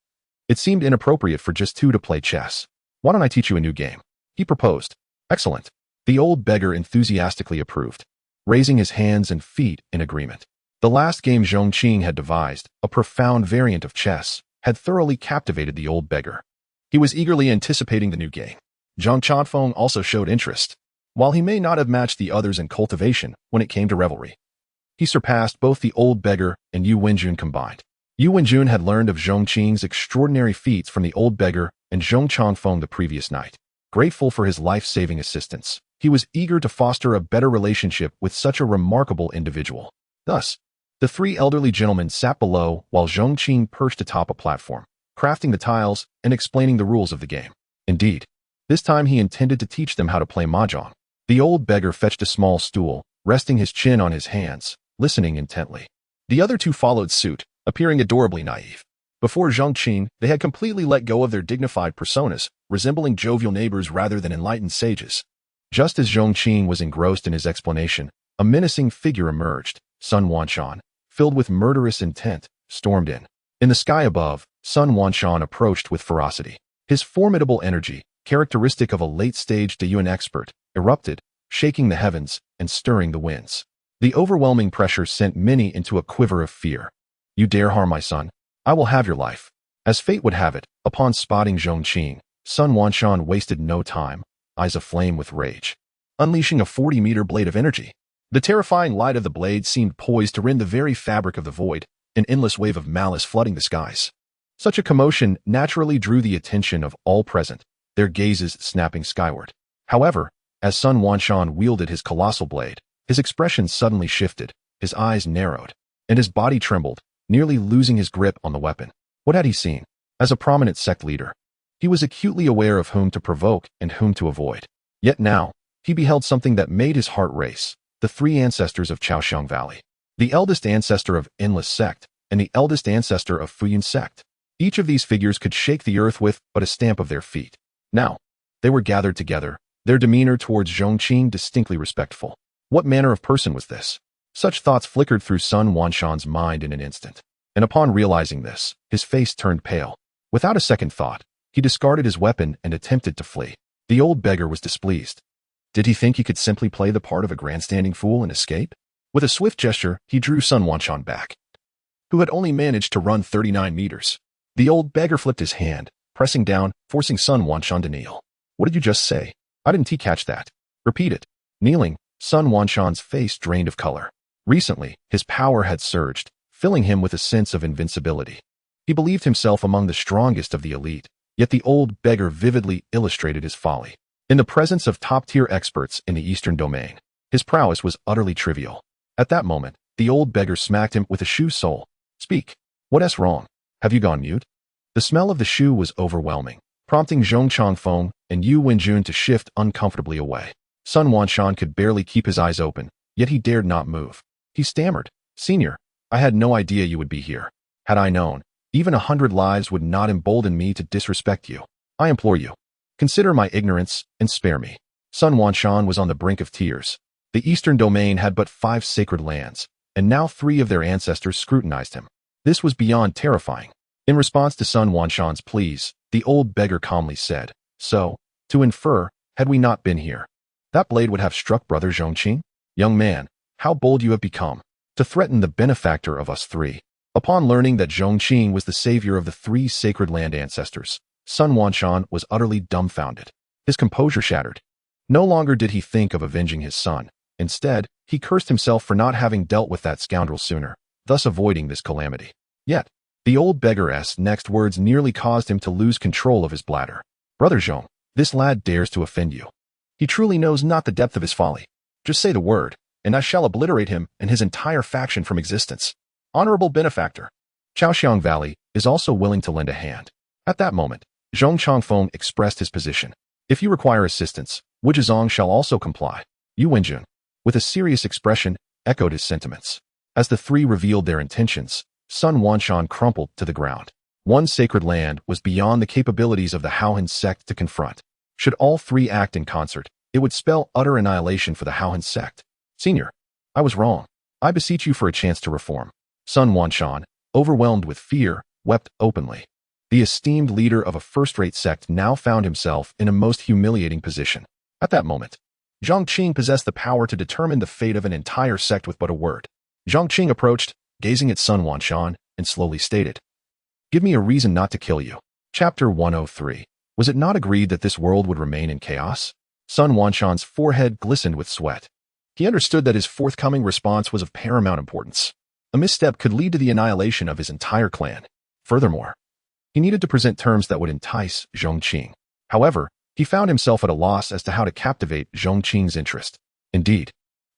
S2: It seemed inappropriate for just two to play chess. "Why don't I teach you a new game?" he proposed. "Excellent." The old beggar enthusiastically approved, raising his hands and feet in agreement. The last game Zhong Qing had devised, a profound variant of chess, had thoroughly captivated the old beggar. He was eagerly anticipating the new game. Zhang Chanfeng also showed interest. While he may not have matched the others in cultivation when it came to revelry, he surpassed both the old beggar and Yu Wenjun combined. Yu Wenjun had learned of Zhong Qing's extraordinary feats from the old beggar and Zhong Chanfeng the previous night. Grateful for his life-saving assistance, he was eager to foster a better relationship with such a remarkable individual. Thus, the three elderly gentlemen sat below while Zhong Qing perched atop a platform, crafting the tiles and explaining the rules of the game. Indeed, this time he intended to teach them how to play mahjong. The old beggar fetched a small stool, resting his chin on his hands, listening intently. The other two followed suit, appearing adorably naive. Before Zhong Qing, they had completely let go of their dignified personas, resembling jovial neighbors rather than enlightened sages. Just as Zhong Qing was engrossed in his explanation, a menacing figure emerged. Sun Wanshan, filled with murderous intent, stormed in. In the sky above, Sun Wanshan approached with ferocity. His formidable energy, characteristic of a late-stage Dayuan expert, erupted, shaking the heavens and stirring the winds. The overwhelming pressure sent many into a quiver of fear. "You dare harm my son? I will have your life." As fate would have it, upon spotting Zhong Qing, Sun Wanshan wasted no time, eyes aflame with rage, unleashing a 40-meter blade of energy. The terrifying light of the blade seemed poised to rend the very fabric of the void, an endless wave of malice flooding the skies. Such a commotion naturally drew the attention of all present, their gazes snapping skyward. However, as Sun Wanshan wielded his colossal blade, his expression suddenly shifted, his eyes narrowed, and his body trembled, nearly losing his grip on the weapon. What had he seen? As a prominent sect leader, he was acutely aware of whom to provoke and whom to avoid. Yet now, he beheld something that made his heart race: the three ancestors of Chaoxiang Valley, the eldest ancestor of Endless Sect, and the eldest ancestor of Fuyun Sect. Each of these figures could shake the earth with but a stamp of their feet. Now, they were gathered together, their demeanor towards Zhong Qing distinctly respectful. What manner of person was this? Such thoughts flickered through Sun Wanshan's mind in an instant, and upon realizing this, his face turned pale. Without a second thought, he discarded his weapon and attempted to flee. The old beggar was displeased. Did he think he could simply play the part of a grandstanding fool and escape? With a swift gesture, he drew Sun Wanshan back, who had only managed to run 39 meters. The old beggar flipped his hand, pressing down, forcing Sun Wanshan to kneel. What did you just say? I didn't catch that. Repeat it. Kneeling, Sun Wanshan's face drained of color. Recently, his power had surged, filling him with a sense of invincibility. He believed himself among the strongest of the elite, yet the old beggar vividly illustrated his folly. In the presence of top-tier experts in the Eastern domain, his prowess was utterly trivial. At that moment, the old beggar smacked him with a shoe sole. Speak. What's wrong? Have you gone mute? The smell of the shoe was overwhelming, prompting Zhong Qing and Yu Wenjun to shift uncomfortably away. Sun Wanshan could barely keep his eyes open, yet he dared not move. He stammered, Senior, I had no idea you would be here. Had I known, even 100 lives would not embolden me to disrespect you. I implore you, consider my ignorance and spare me. Sun Wanshan was on the brink of tears. The Eastern domain had but 5 sacred lands, and now 3 of their ancestors scrutinized him. This was beyond terrifying. In response to Sun Wanshan's pleas, the old beggar calmly said, So, to infer, had we not been here, that blade would have struck brother Zhong Qing? Young man, how bold you have become, to threaten the benefactor of us 3. Upon learning that Zhong Qing was the savior of the 3 sacred land ancestors, Sun Wanshan was utterly dumbfounded. His composure shattered. No longer did he think of avenging his son. Instead, he cursed himself for not having dealt with that scoundrel sooner, thus avoiding this calamity. Yet, the old beggar's next words nearly caused him to lose control of his bladder. Brother Zhong, this lad dares to offend you. He truly knows not the depth of his folly. Just say the word, and I shall obliterate him and his entire faction from existence. Honorable benefactor, Chaoxiang Valley is also willing to lend a hand. At that moment, Zhong Qing expressed his position. If you require assistance, Wuzhizong shall also comply. Yu Wenjun, with a serious expression, echoed his sentiments. As the 3 revealed their intentions, Sun Wanshan crumpled to the ground. One sacred land was beyond the capabilities of the Houhan sect to confront. Should all 3 act in concert, it would spell utter annihilation for the Houhan sect. Senior, I was wrong. I beseech you for a chance to reform. Sun Wanshan, overwhelmed with fear, wept openly. The esteemed leader of a first-rate sect now found himself in a most humiliating position. At that moment, Zhong Qing possessed the power to determine the fate of an entire sect with but a word. Zhong Qing approached, gazing at Sun Wanshan, and slowly stated, Give me a reason not to kill you. Chapter 103. Was it not agreed that this world would remain in chaos? Sun Wanshan's forehead glistened with sweat. He understood that his forthcoming response was of paramount importance. A misstep could lead to the annihilation of his entire clan. Furthermore, he needed to present terms that would entice Zhong Qing. However, he found himself at a loss as to how to captivate Zhong Qing's interest. Indeed,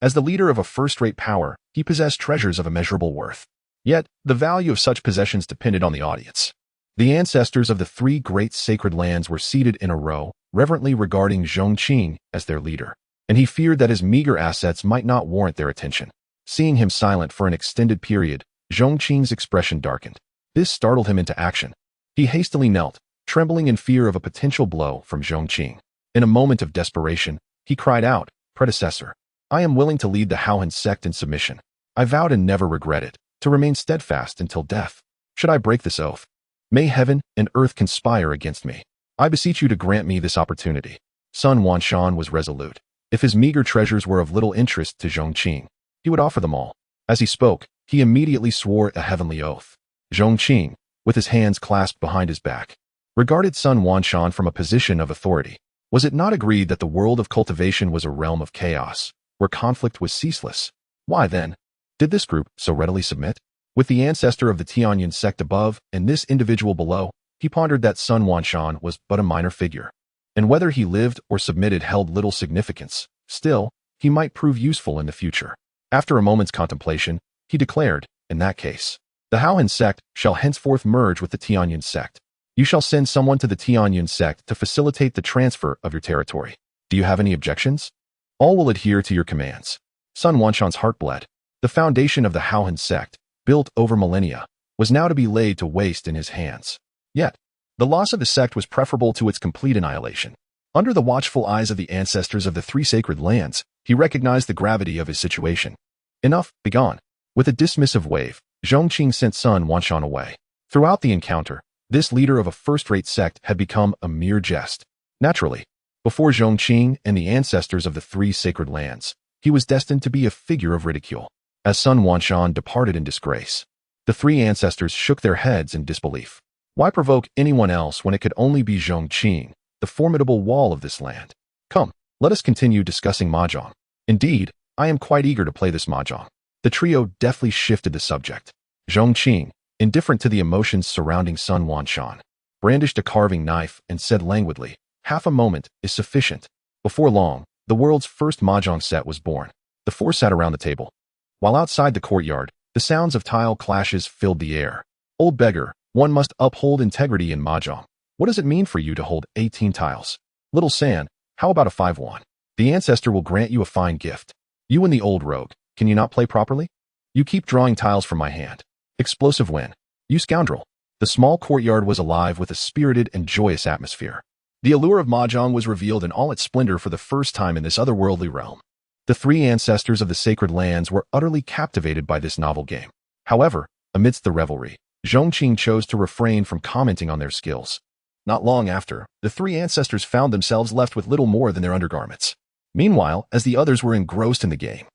S2: as the leader of a first-rate power, he possessed treasures of immeasurable worth. Yet, the value of such possessions depended on the audience. The ancestors of the 3 great sacred lands were seated in a row, reverently regarding Zhong Qing as their leader, and he feared that his meager assets might not warrant their attention. Seeing him silent for an extended period, Zhong Qing's expression darkened. This startled him into action. He hastily knelt, trembling in fear of a potential blow from Zhong Qing. In a moment of desperation, he cried out, Predecessor, I am willing to lead the Houhan sect in submission. I vow to never regret it, to remain steadfast until death. Should I break this oath, may heaven and earth conspire against me. I beseech you to grant me this opportunity. Sun Wanshan was resolute. If his meager treasures were of little interest to Zhong Qing, he would offer them all. As he spoke, he immediately swore a heavenly oath. Zhong Qing, with his hands clasped behind his back, regarded Sun Wanshan from a position of authority. Was it not agreed that the world of cultivation was a realm of chaos, where conflict was ceaseless? Why then did this group so readily submit? With the ancestor of the Tianyun sect above and this individual below, he pondered that Sun Wanshan was but a minor figure, and whether he lived or submitted held little significance. Still, he might prove useful in the future. After a moment's contemplation, he declared, in that case, the Houhan sect shall henceforth merge with the Tianyun sect. You shall send someone to the Tianyun sect to facilitate the transfer of your territory. Do you have any objections? All will adhere to your commands. Sun Wanshan's heart bled. The foundation of the Houhan sect, built over millennia, was now to be laid to waste in his hands. Yet, the loss of the sect was preferable to its complete annihilation. Under the watchful eyes of the ancestors of the 3 sacred lands, he recognized the gravity of his situation. Enough, begone. With a dismissive wave, Zhong Qing sent Sun Wanshan away. Throughout the encounter, This leader of a first-rate sect had become a mere jest. Naturally, before Zhong Qing and the ancestors of the three sacred lands, he was destined to be a figure of ridicule. As Sun Wanshan departed in disgrace, the three ancestors shook their heads in disbelief. Why provoke anyone else when it could only be Zhong Qing, the formidable wall of this land? Come, let us continue discussing mahjong. Indeed, I am quite eager to play this mahjong. The trio deftly shifted the subject. Zhong Qing, indifferent to the emotions surrounding Sun Wanshan, brandished a carving knife and said languidly, "Half a moment is sufficient." Before long, the world's first mahjong set was born. The four sat around the table. While outside the courtyard, the sounds of tile clashes filled the air. "Old beggar, one must uphold integrity in mahjong. What does it mean for you to hold 18 tiles? Little San, how about a 5-1? The ancestor will grant you a fine gift. You and the old rogue, can you not play properly? You keep drawing tiles from my hand. Explosive win. You scoundrel." The small courtyard was alive with a spirited and joyous atmosphere. The allure of mahjong was revealed in all its splendor for the first time in this otherworldly realm. The three ancestors of the sacred lands were utterly captivated by this novel game. However, amidst the revelry, Zhong Qing chose to refrain from commenting on their skills. Not long after, the three ancestors found themselves left with little more than their undergarments. Meanwhile, as the others were engrossed in the game,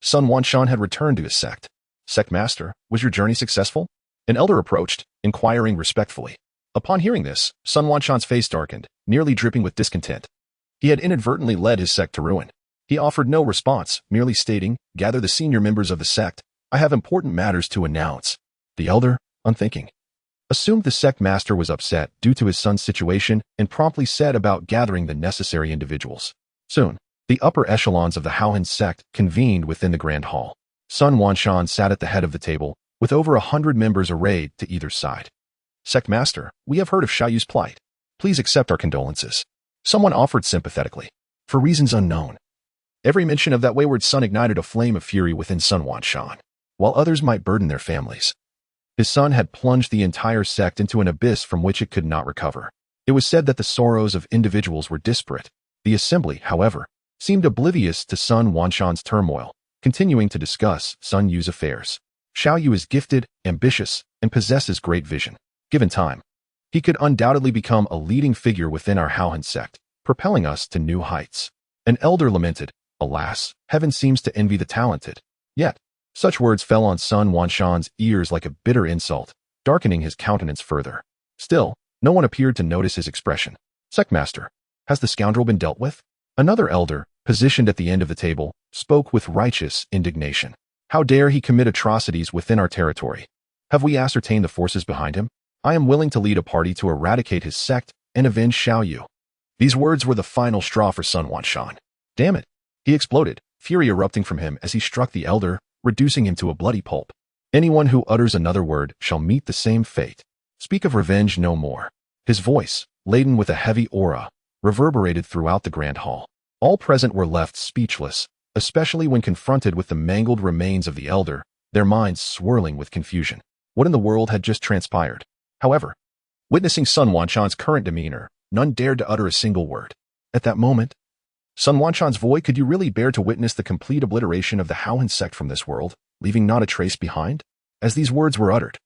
S2: Sun Wanshan had returned to his sect. "Sect Master, was your journey successful?" An elder approached, inquiring respectfully. Upon hearing this, Sun Wanshan's face darkened, nearly dripping with discontent. He had inadvertently led his sect to ruin. He offered no response, merely stating, "Gather the senior members of the sect. I have important matters to announce." The elder, unthinking, assumed the sect master was upset due to his son's situation and promptly set about gathering the necessary individuals. Soon, the upper echelons of the Haohan sect convened within the grand hall. Sun Wanshan sat at the head of the table, with over 100 members arrayed to either side. "Sect Master, we have heard of Xiaoyu's plight. Please accept our condolences." Someone offered sympathetically. "For reasons unknown." Every mention of that wayward son ignited a flame of fury within Sun Wanshan. While others might burden their families, his son had plunged the entire sect into an abyss from which it could not recover. It was said that the sorrows of individuals were disparate. The assembly, however, seemed oblivious to Sun Wanshan's turmoil, continuing to discuss Sun Yu's affairs. Xiaoyu is gifted, ambitious, and possesses great vision. Given time, he could undoubtedly become a leading figure within our Haohan sect, propelling us to new heights. An elder lamented, "Alas, heaven seems to envy the talented." Yet, such words fell on Sun Wanshan's ears like a bitter insult, darkening his countenance further. Still, no one appeared to notice his expression. "Sect Master, has the scoundrel been dealt with?" Another elder, positioned at the end of the table, spoke with righteous indignation. "How dare he commit atrocities within our territory? Have we ascertained the forces behind him? I am willing to lead a party to eradicate his sect and avenge Xiaoyu." These words were the final straw for Sun Wanshan. "Damn it!" He exploded, fury erupting from him as he struck the elder, reducing him to a bloody pulp. "Anyone who utters another word shall meet the same fate. Speak of revenge no more." His voice, laden with a heavy aura, reverberated throughout the grand hall. All present were left speechless, especially when confronted with the mangled remains of the elder, their minds swirling with confusion. What in the world had just transpired? However, witnessing Sun Wanshan's current demeanor, none dared to utter a single word. At that moment, Sun Wanshan's void, could you really bear to witness the complete obliteration of the Haohan sect from this world, leaving not a trace behind? As these words were uttered,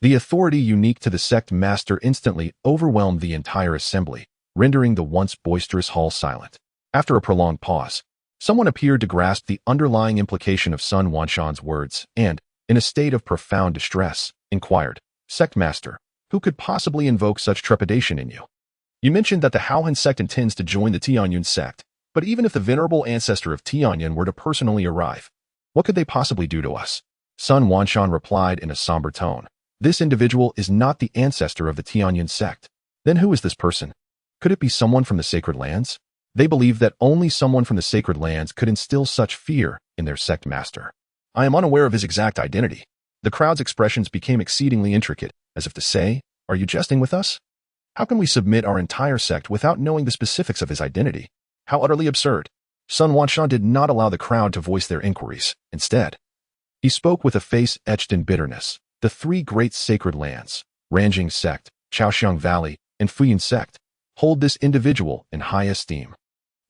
S2: the authority unique to the sect master instantly overwhelmed the entire assembly, rendering the once boisterous hall silent. After a prolonged pause, someone appeared to grasp the underlying implication of Sun Wanshan's words and, in a state of profound distress, inquired, "Sect Master, who could possibly invoke such trepidation in you? You mentioned that the Haohan sect intends to join the Tianyun sect. But even if the venerable ancestor of Tianyun were to personally arrive, what could they possibly do to us?" Sun Wanshan replied in a somber tone, "This individual is not the ancestor of the Tianyun sect." Then who is this person? Could it be someone from the sacred lands? They believed that only someone from the sacred lands could instill such fear in their sect master. "I am unaware of his exact identity." The crowd's expressions became exceedingly intricate, as if to say, "Are you jesting with us? How can we submit our entire sect without knowing the specifics of his identity? How utterly absurd." Sun Wanshan did not allow the crowd to voice their inquiries. Instead, he spoke with a face etched in bitterness. "The three great sacred lands, Ranjing Sect, Chaoxiang Valley, and Fuyin Sect, hold this individual in high esteem."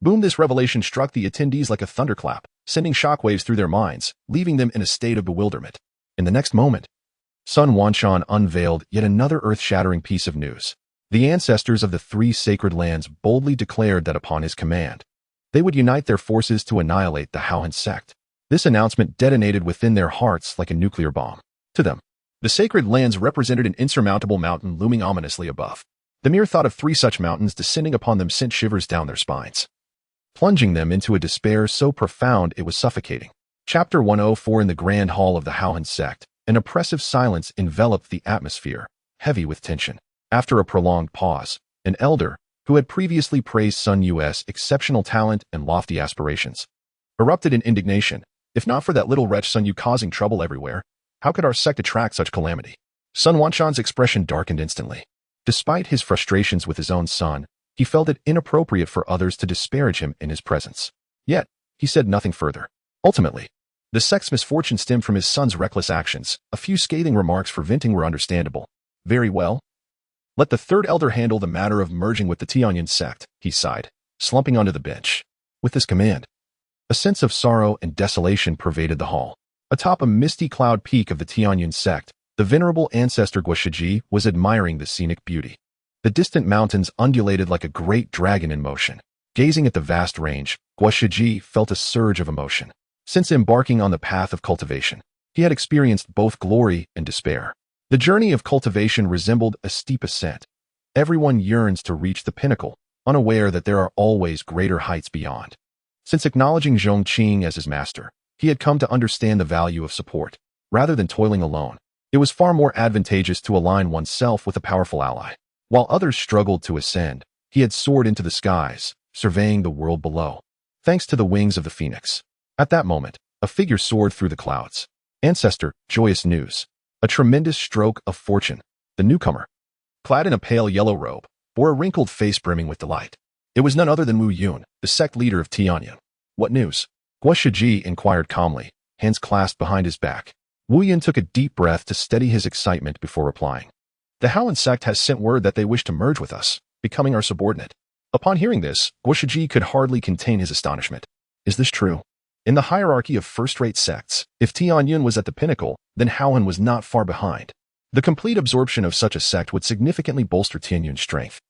S2: Boom! This revelation struck the attendees like a thunderclap, sending shockwaves through their minds, leaving them in a state of bewilderment. In the next moment, Sun Wanshan unveiled yet another earth-shattering piece of news. The ancestors of the three sacred lands boldly declared that upon his command, they would unite their forces to annihilate the Howhan Sect. This announcement detonated within their hearts like a nuclear bomb. To them, the sacred lands represented an insurmountable mountain looming ominously above. The mere thought of three such mountains descending upon them sent shivers down their spines, plunging them into a despair so profound it was suffocating. Chapter 104. In the Grand Hall of the Howhan Sect, an oppressive silence enveloped the atmosphere, heavy with tension. After a prolonged pause, an elder, who had previously praised Sun Yu's exceptional talent and lofty aspirations, erupted in indignation. If not for that little wretch Sun Yu causing trouble everywhere, how could our sect attract such calamity? Sun Wanshan's expression darkened instantly. Despite his frustrations with his own son, he felt it inappropriate for others to disparage him in his presence. Yet, he said nothing further. Ultimately, the sect's misfortune stemmed from his son's reckless actions. A few scathing remarks for venting were understandable. Very well. Let the third elder handle the matter of merging with the Tianyun sect, he sighed, slumping onto the bench. With this command, a sense of sorrow and desolation pervaded the hall. Atop a misty cloud peak of the Tianyun sect, the venerable ancestor Guoshiji was admiring the scenic beauty. The distant mountains undulated like a great dragon in motion. Gazing at the vast range, Guoshiji felt a surge of emotion. Since embarking on the path of cultivation, he had experienced both glory and despair. The journey of cultivation resembled a steep ascent. Everyone yearns to reach the pinnacle, unaware that there are always greater heights beyond. Since acknowledging Zhong Qing as his master, he had come to understand the value of support. Rather than toiling alone, it was far more advantageous to align oneself with a powerful ally. While others struggled to ascend, he had soared into the skies, surveying the world below. Thanks to the wings of the phoenix. At that moment, a figure soared through the clouds. Ancestor, joyous news. A tremendous stroke of fortune. The newcomer, clad in a pale yellow robe, bore a wrinkled face brimming with delight. It was none other than Wu Yun, the sect leader of Tianyun. What news? Guoshiji inquired calmly, hands clasped behind his back. Wu Yun took a deep breath to steady his excitement before replying. The Howhan sect has sent word that they wish to merge with us, becoming our subordinate. Upon hearing this, Guoshiji could hardly contain his astonishment. Is this true? In the hierarchy of first-rate sects, if Tianyun was at the pinnacle, then Howhan was not far behind. The complete absorption of such a sect would significantly bolster Tianyun's strength,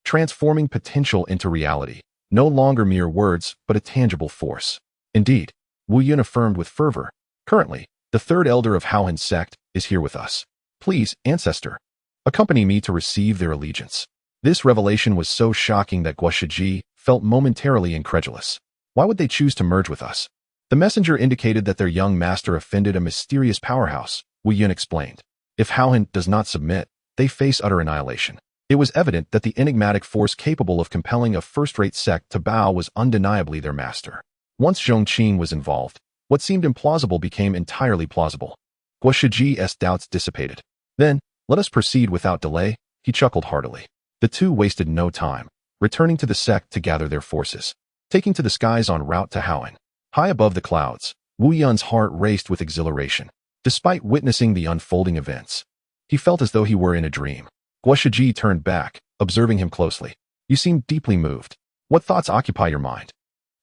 S2: transforming potential into reality, no longer mere words, but a tangible force. Indeed, Wu Yun affirmed with fervor, currently, the third elder of Howhan sect is here with us. Please, ancestor, accompany me to receive their allegiance. This revelation was so shocking that Guoshiji felt momentarily incredulous. Why would they choose to merge with us? The messenger indicated that their young master offended a mysterious powerhouse, Wu Yun explained. If Howhan does not submit, they face utter annihilation. It was evident that the enigmatic force capable of compelling a first-rate sect to bow was undeniably their master. Once Zhong Qing was involved, what seemed implausible became entirely plausible. Guoshiji's doubts dissipated. Then, let us proceed without delay, he chuckled heartily. The two wasted no time, returning to the sect to gather their forces. Taking to the skies en route to Howhan. High above the clouds, Wu Yun's heart raced with exhilaration. Despite witnessing the unfolding events, he felt as though he were in a dream. Guoshiji turned back, observing him closely. You seem deeply moved. What thoughts occupy your mind?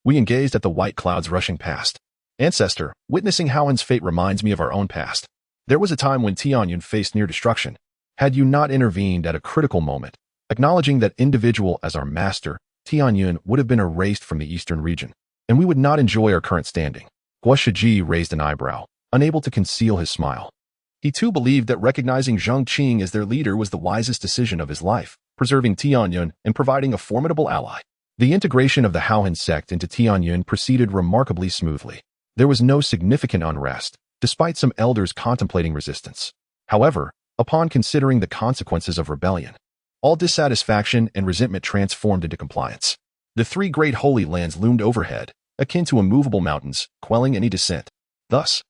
S2: Wu Yun gazed at the white clouds rushing past. Ancestor, witnessing Howhan's fate reminds me of our own past. There was a time when Tianyun faced near destruction. Had you not intervened at a critical moment, acknowledging that individual as our master, Tianyun would have been erased from the eastern region, and we would not enjoy our current standing. Guoshiji raised an eyebrow, unable to conceal his smile. He too believed that recognizing Zhong Qing as their leader was the wisest decision of his life, preserving Tianyun and providing a formidable ally. The integration of the Howhan sect into Tianyun proceeded remarkably smoothly. There was no significant unrest, despite some elders contemplating resistance. However, upon considering the consequences of rebellion, all dissatisfaction and resentment transformed into compliance. The three great holy lands loomed overhead, akin to immovable mountains, quelling any dissent. Thus,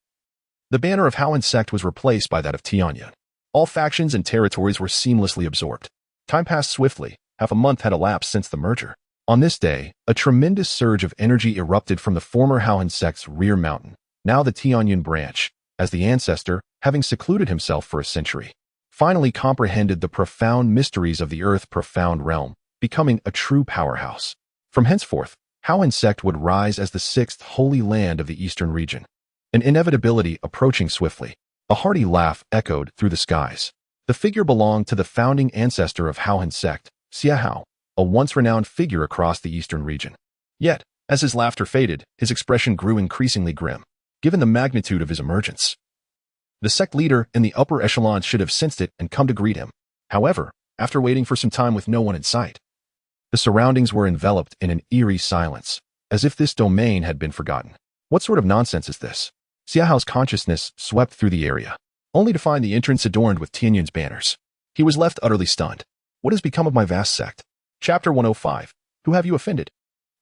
S2: the banner of Howhan sect was replaced by that of Tianyun. All factions and territories were seamlessly absorbed. Time passed swiftly. Half a month had elapsed since the merger. On this day, a tremendous surge of energy erupted from the former Howhan sect's rear mountain, now the Tianyun branch, as the ancestor, having secluded himself for a century, finally comprehended the profound mysteries of the earth-profound realm, becoming a true powerhouse. From henceforth, Howhan sect would rise as the sixth holy land of the eastern region, an inevitability approaching swiftly. A hearty laugh echoed through the skies. The figure belonged to the founding ancestor of Haohan Sect, Xie Hao, a once-renowned figure across the eastern region. Yet, as his laughter faded, his expression grew increasingly grim, given the magnitude of his emergence. The sect leader in the upper echelons should have sensed it and come to greet him. However, after waiting for some time with no one in sight, the surroundings were enveloped in an eerie silence, as if this domain had been forgotten. What sort of nonsense is this? Xie Hao's consciousness swept through the area, only to find the entrance adorned with Tianyun's banners. He was left utterly stunned. What has become of my vast sect? Chapter 105. Who have you offended?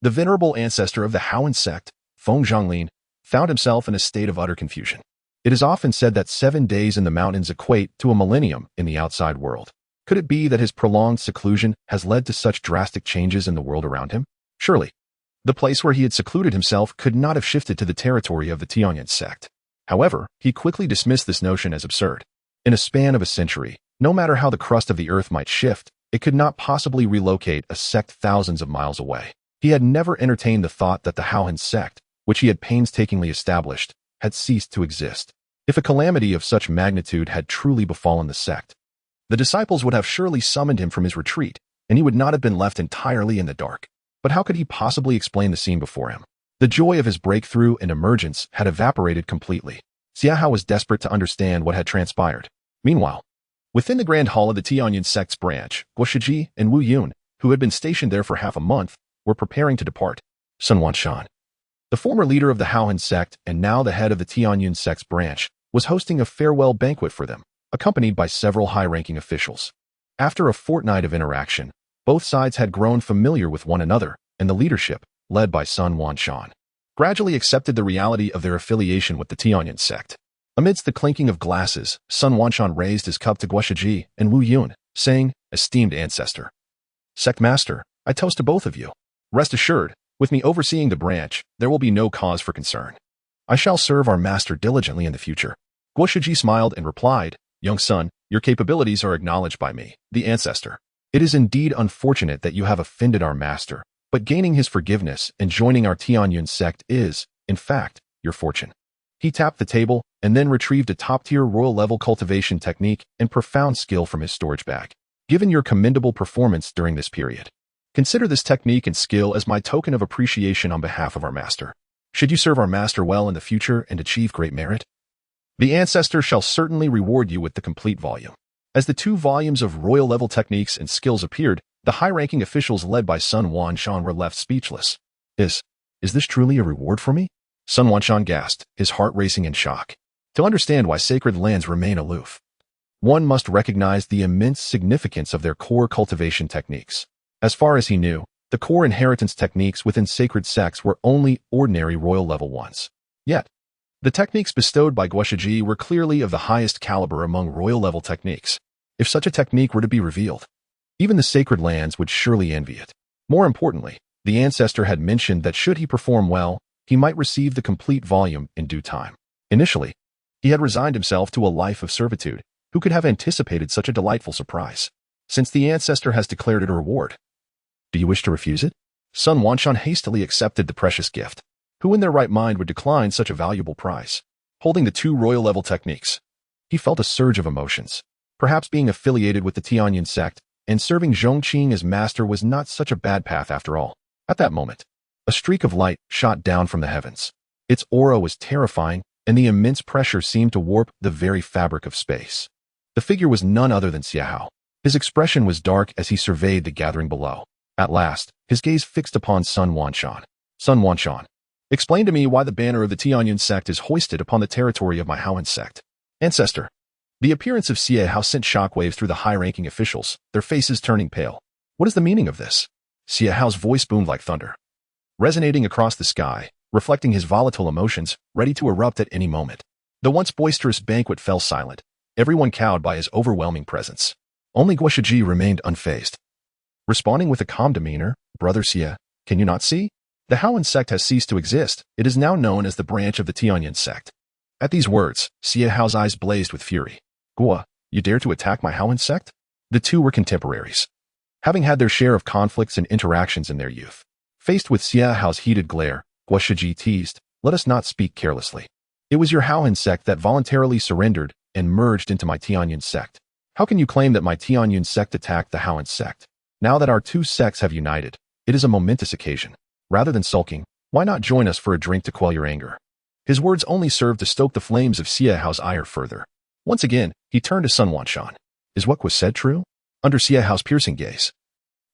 S2: The venerable ancestor of the Haohan Sect, Feng Zhonglin, found himself in a state of utter confusion. It is often said that 7 days in the mountains equate to a millennium in the outside world. Could it be that his prolonged seclusion has led to such drastic changes in the world around him? Surely, the place where he had secluded himself could not have shifted to the territory of the Tianyun sect. However, he quickly dismissed this notion as absurd. In a span of a century, no matter how the crust of the earth might shift, it could not possibly relocate a sect thousands of miles away. He had never entertained the thought that the Haohan sect, which he had painstakingly established, had ceased to exist. If a calamity of such magnitude had truly befallen the sect, the disciples would have surely summoned him from his retreat, and he would not have been left entirely in the dark. But how could he possibly explain the scene before him? The joy of his breakthrough and emergence had evaporated completely. Xie Hao was desperate to understand what had transpired. Meanwhile, within the grand hall of the Tianyun sect's branch, Guo Shiji and Wu Yun, who had been stationed there for half a month, were preparing to depart. Sun Wanshan, the former leader of the Haohan sect and now the head of the Tianyun sect's branch, was hosting a farewell banquet for them, accompanied by several high-ranking officials. After a fortnight of interaction, both sides had grown familiar with one another, and the leadership, led by Sun Wanshan, gradually accepted the reality of their affiliation with the Tianyun sect. Amidst the clinking of glasses, Sun Wanshan raised his cup to Guo Shiji and Wu Yun, saying, "Esteemed ancestor, sect master, I toast to both of you. Rest assured, with me overseeing the branch, there will be no cause for concern. I shall serve our master diligently in the future." Guo Shiji smiled and replied, "Young son, your capabilities are acknowledged by me, the ancestor. It is indeed unfortunate that you have offended our master, but gaining his forgiveness and joining our Tianyun sect is, in fact, your fortune." He tapped the table and then retrieved a top-tier royal-level cultivation technique and profound skill from his storage bag. Given your commendable performance during this period, consider this technique and skill as my token of appreciation on behalf of our master. Should you serve our master well in the future and achieve great merit, the ancestor shall certainly reward you with the complete volume. As the 2 volumes of royal-level techniques and skills appeared, the high-ranking officials led by Sun Wanshan were left speechless. Is this truly a reward for me? Sun Wanshan gasped, his heart racing in shock. To understand why sacred lands remain aloof, one must recognize the immense significance of their core cultivation techniques. As far as he knew, the core inheritance techniques within sacred sects were only ordinary royal-level ones. Yet, the techniques bestowed by Guo Shiji were clearly of the highest caliber among royal-level techniques. If such a technique were to be revealed, even the sacred lands would surely envy it. More importantly, the ancestor had mentioned that should he perform well, he might receive the complete volume in due time. Initially, he had resigned himself to a life of servitude. Who could have anticipated such a delightful surprise? Since the ancestor has declared it a reward, do you wish to refuse it? Sun Wanshan hastily accepted the precious gift. Who in their right mind would decline such a valuable prize? Holding the 2 royal-level techniques, he felt a surge of emotions. Perhaps being affiliated with the Tianyun sect and serving Zhong Qing as master was not such a bad path after all. At that moment, a streak of light shot down from the heavens. Its aura was terrifying, and the immense pressure seemed to warp the very fabric of space. The figure was none other than Xie Hao. His expression was dark as he surveyed the gathering below. At last, his gaze fixed upon Sun Wanshan. Sun Wanshan, explain to me why the banner of the Tianyun sect is hoisted upon the territory of my Haohan sect. Ancestor. The appearance of Xie Hao sent shockwaves through the high-ranking officials, their faces turning pale. What is the meaning of this? Xie Hao's voice boomed like thunder, resonating across the sky, reflecting his volatile emotions, ready to erupt at any moment. The once boisterous banquet fell silent, everyone cowed by his overwhelming presence. Only Guo Shiji remained unfazed. Responding with a calm demeanor, "Brother Xie, can you not see? The Haohan sect has ceased to exist. It is now known as the branch of the Tianyun sect." At these words, Xie Hao's eyes blazed with fury. "Guo, you dare to attack my Haohan sect?" The 2 were contemporaries, having had their share of conflicts and interactions in their youth. Faced with Xie Hao's heated glare, Guo Shiji teased, "Let us not speak carelessly. It was your Haohan sect that voluntarily surrendered and merged into my Tianyun sect. How can you claim that my Tianyun sect attacked the Haoan sect? Now that our two sects have united, it is a momentous occasion. Rather than sulking, why not join us for a drink to quell your anger? His words only served to stoke the flames of Xie Hao's ire further. Once again, he turned to Sun Wanshan. Is what was said true? Under Xie Hao's piercing gaze,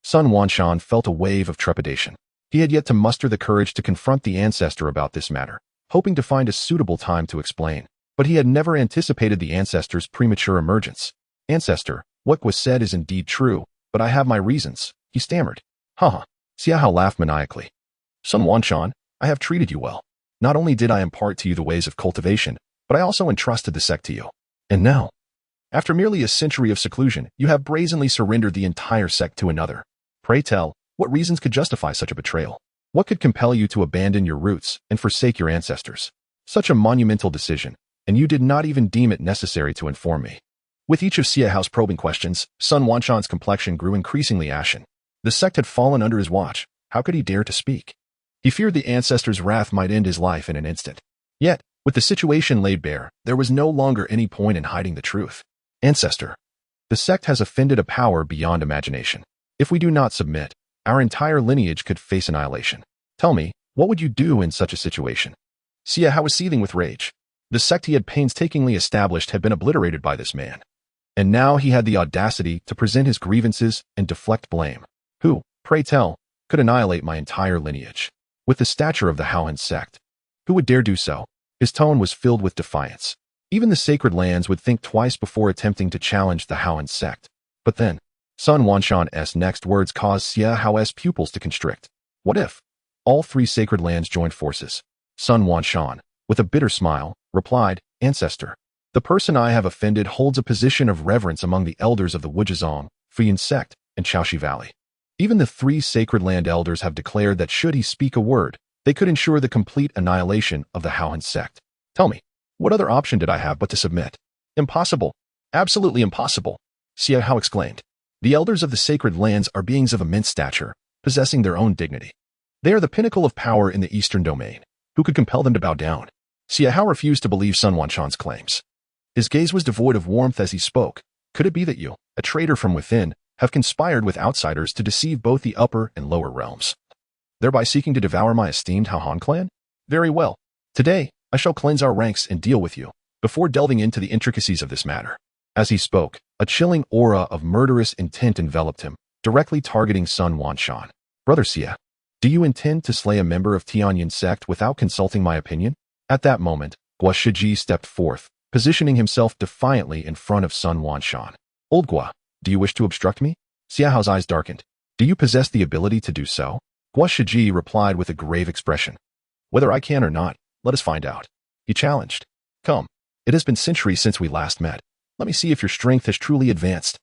S2: Sun Wanshan felt a wave of trepidation. He had yet to muster the courage to confront the ancestor about this matter, hoping to find a suitable time to explain. But he had never anticipated the ancestor's premature emergence. Ancestor, what was said is indeed true, but I have my reasons, he stammered. Haha. Xie Hao laughed maniacally. Sun Wanshan, I have treated you well. Not only did I impart to you the ways of cultivation, but I also entrusted the sect to you. And now, after merely a century of seclusion, you have brazenly surrendered the entire sect to another. Pray tell, what reasons could justify such a betrayal? What could compel you to abandon your roots and forsake your ancestors? Such a monumental decision, and you did not even deem it necessary to inform me. With each of Xie Hao's probing questions, Sun Wanshan's complexion grew increasingly ashen. The sect had fallen under his watch. How could he dare to speak? He feared the ancestor's wrath might end his life in an instant. Yet, with the situation laid bare, there was no longer any point in hiding the truth. Ancestor, the sect has offended a power beyond imagination. If we do not submit, our entire lineage could face annihilation. Tell me, what would you do in such a situation? Xie Hao was seething with rage. The sect he had painstakingly established had been obliterated by this man. And now he had the audacity to present his grievances and deflect blame. Who, pray tell, could annihilate my entire lineage? With the stature of the Haoan sect, who would dare do so? His tone was filled with defiance. Even the sacred lands would think twice before attempting to challenge the Haoan sect. But then, Sun Wanshan's next words caused Xie Hao's pupils to constrict. What if all three sacred lands joined forces? Sun Wanshan, with a bitter smile, replied, Ancestor, the person I have offended holds a position of reverence among the elders of the Wujizong, Fuyin sect, and Chaoshi Valley. Even the three sacred land elders have declared that should he speak a word, they could ensure the complete annihilation of the Haoan sect. Tell me, what other option did I have but to submit? Impossible. Absolutely impossible, Xie Hao exclaimed. The elders of the sacred lands are beings of immense stature, possessing their own dignity. They are the pinnacle of power in the eastern domain. Who could compel them to bow down? Xie Hao refused to believe Sun Wanshan's claims. His gaze was devoid of warmth as he spoke. Could it be that you, a traitor from within, have conspired with outsiders to deceive both the upper and lower realms, thereby seeking to devour my esteemed Haoan clan? Very well. Today, I shall cleanse our ranks and deal with you, before delving into the intricacies of this matter. As he spoke, a chilling aura of murderous intent enveloped him, directly targeting Sun Wanshan. Brother Xie, do you intend to slay a member of Tianyun sect without consulting my opinion? At that moment, Gua Shiji stepped forth, positioning himself defiantly in front of Sun Wanshan. Old Gua, do you wish to obstruct me? Xie Hao's eyes darkened. Do you possess the ability to do so? Gua Shiji replied with a grave expression. Whether I can or not, let us find out. He challenged. Come, it has been centuries since we last met. Let me see if your strength has truly advanced.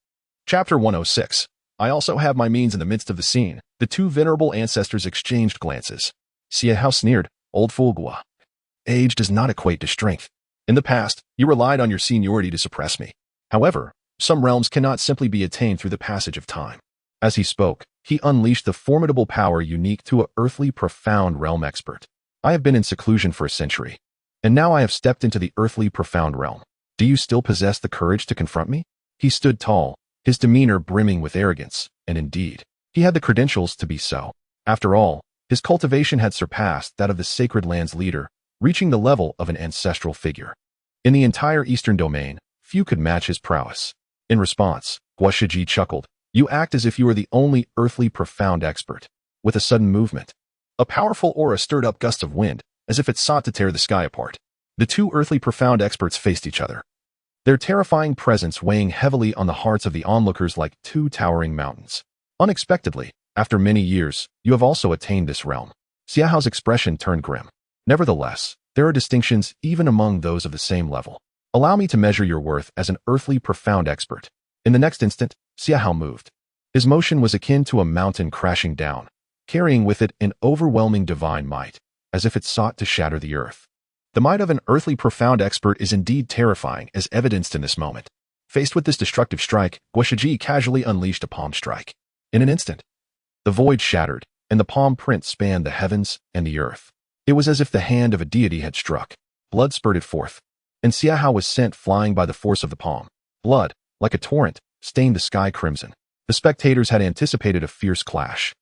S2: Chapter 106. I also have my means in the midst of the scene. The two venerable ancestors exchanged glances. Xie Hao sneered, Old fool Gua. Age does not equate to strength. In the past, you relied on your seniority to suppress me. However, some realms cannot simply be attained through the passage of time. As he spoke, he unleashed the formidable power unique to an earthly profound realm expert. I have been in seclusion for a century, and now I have stepped into the earthly profound realm. Do you still possess the courage to confront me? He stood tall, his demeanor brimming with arrogance, and indeed, he had the credentials to be so. After all, his cultivation had surpassed that of the sacred land's leader, reaching the level of an ancestral figure. In the entire eastern domain, few could match his prowess. In response, Gua Shiji chuckled. You act as if you were the only earthly profound expert. With a sudden movement, a powerful aura stirred up gusts of wind, as if it sought to tear the sky apart. The two earthly profound experts faced each other, their terrifying presence weighing heavily on the hearts of the onlookers like two towering mountains. Unexpectedly, after many years, you have also attained this realm. Xie Hao's expression turned grim. Nevertheless, there are distinctions even among those of the same level. Allow me to measure your worth as an earthly profound expert. In the next instant, Xie Hao moved. His motion was akin to a mountain crashing down, carrying with it an overwhelming divine might, as if it sought to shatter the earth. The might of an earthly profound expert is indeed terrifying, as evidenced in this moment. Faced with this destructive strike, Gua Shiji casually unleashed a palm strike. In an instant, the void shattered, and the palm print spanned the heavens and the earth. It was as if the hand of a deity had struck. Blood spurted forth. and Xiahao was sent flying by the force of the palm. Blood, like a torrent, stained the sky crimson. The spectators had anticipated a fierce clash.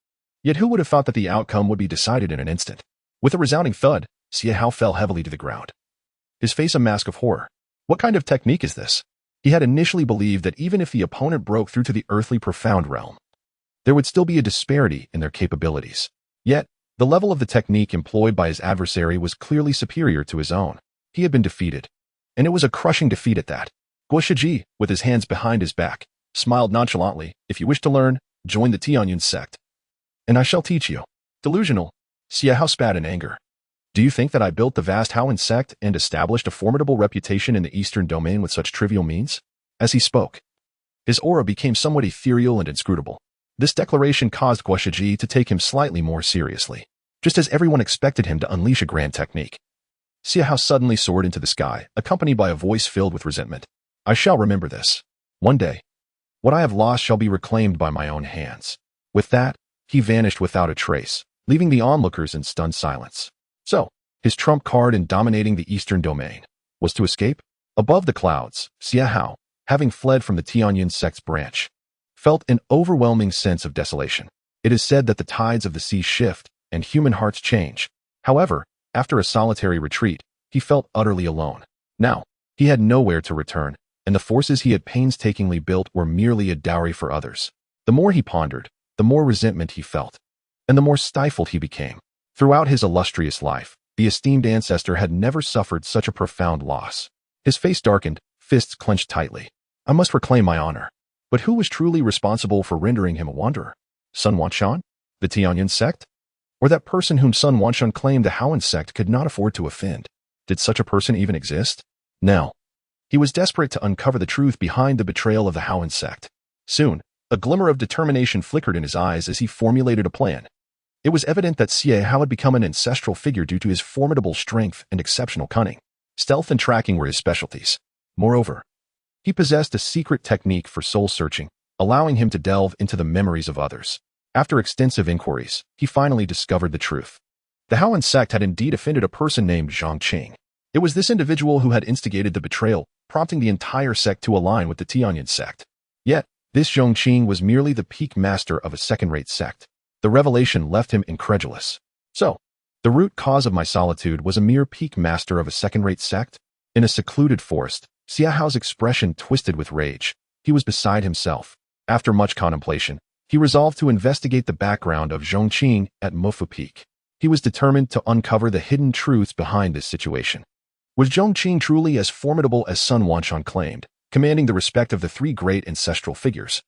S2: Yet who would have thought that the outcome would be decided in an instant? With a resounding thud, Xiahao fell heavily to the ground, his face a mask of horror. What kind of technique is this? He had initially believed that even if the opponent broke through to the earthly profound realm, there would still be a disparity in their capabilities. Yet, the level of the technique employed by his adversary was clearly superior to his own. He had been defeated, and it was a crushing defeat at that. Guo Shiji, with his hands behind his back, smiled nonchalantly. If you wish to learn, join the Pingjiang Sect, and I shall teach you. Delusional, Xiahao spat in anger. Do you think that I built the vast Haoan sect and established a formidable reputation in the eastern domain with such trivial means? As he spoke, his aura became somewhat ethereal and inscrutable. This declaration caused Guo Shiji to take him slightly more seriously, just as everyone expected him to unleash a grand technique. Xiahao suddenly soared into the sky, accompanied by a voice filled with resentment. I shall remember this. One day, what I have lost shall be reclaimed by my own hands. With that, he vanished without a trace, leaving the onlookers in stunned silence. So, his trump card in dominating the eastern domain was to escape? Above the clouds, Xiahao, having fled from the Pingjiang Sect's branch, felt an overwhelming sense of desolation. It is said that the tides of the sea shift and human hearts change. However, after a solitary retreat, he felt utterly alone. Now, he had nowhere to return, and the forces he had painstakingly built were merely a dowry for others. The more he pondered, the more resentment he felt, and the more stifled he became. Throughout his illustrious life, the esteemed ancestor had never suffered such a profound loss. His face darkened, fists clenched tightly. I must reclaim my honor. But who was truly responsible for rendering him a wanderer? Sun Wanshan? The Pingjiang Sect? Or that person whom Sun Wanshan claimed the Haoan Sect could not afford to offend? Did such a person even exist? No. He was desperate to uncover the truth behind the betrayal of the Haoan Sect. Soon, a glimmer of determination flickered in his eyes as he formulated a plan. It was evident that Xiahao had become an ancestral figure due to his formidable strength and exceptional cunning. Stealth and tracking were his specialties. Moreover, he possessed a secret technique for soul-searching, allowing him to delve into the memories of others. After extensive inquiries, he finally discovered the truth. The Haoan Sect had indeed offended a person named Zhong Qing. It was this individual who had instigated the betrayal, prompting the entire sect to align with the Pingjiang Sect. Yet, this Zhong Qing was merely the peak master of a second-rate sect. The revelation left him incredulous. So, the root cause of my solitude was a mere peak master of a second-rate sect? In a secluded forest, Xiahao's expression twisted with rage. He was beside himself. After much contemplation, he resolved to investigate the background of Zhong Qing at Mufu Peak. He was determined to uncover the hidden truths behind this situation. Was Zhong Qing truly as formidable as Sun Wanshan claimed, commanding the respect of the three great ancestral figures?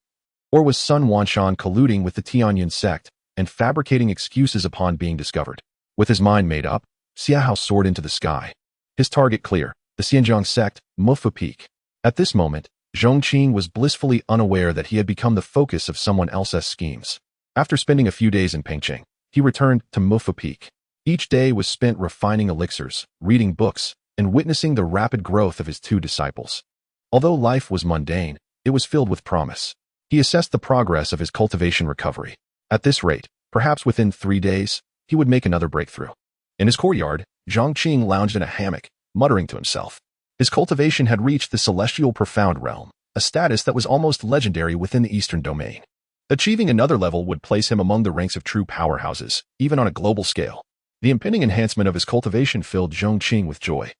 S2: Or was Sun Wanshan colluding with the Pingjiang Sect and fabricating excuses upon being discovered? With his mind made up, Xiahao soared into the sky. His target clear, the Pingjiang Sect, Mufu Peak. At this moment, Zhong Qing was blissfully unaware that he had become the focus of someone else's schemes. After spending a few days in Pingjiang, he returned to Mufu Peak. Each day was spent refining elixirs, reading books, and witnessing the rapid growth of his two disciples. Although life was mundane, it was filled with promise. He assessed the progress of his cultivation recovery. At this rate, perhaps within 3 days, he would make another breakthrough. In his courtyard, Zhong Qing lounged in a hammock, muttering to himself. His cultivation had reached the celestial profound realm, a status that was almost legendary within the eastern domain. Achieving another level would place him among the ranks of true powerhouses, even on a global scale. The impending enhancement of his cultivation filled Zhong Qing with joy,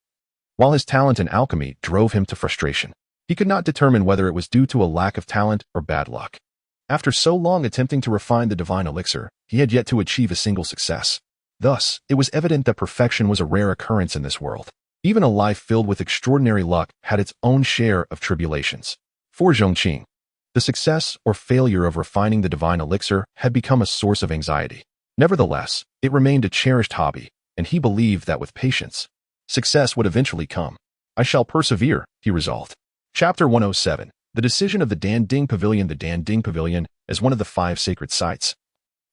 S2: while his talent in alchemy drove him to frustration. He could not determine whether it was due to a lack of talent or bad luck. After so long attempting to refine the divine elixir, he had yet to achieve a single success. Thus, it was evident that perfection was a rare occurrence in this world. Even a life filled with extraordinary luck had its own share of tribulations. For Zhong Qing, the success or failure of refining the divine elixir had become a source of anxiety. Nevertheless, it remained a cherished hobby, and he believed that with patience, success would eventually come. I shall persevere, he resolved. Chapter 107. The decision of the Danding Pavilion. The Danding Pavilion, as one of the 5 sacred sites,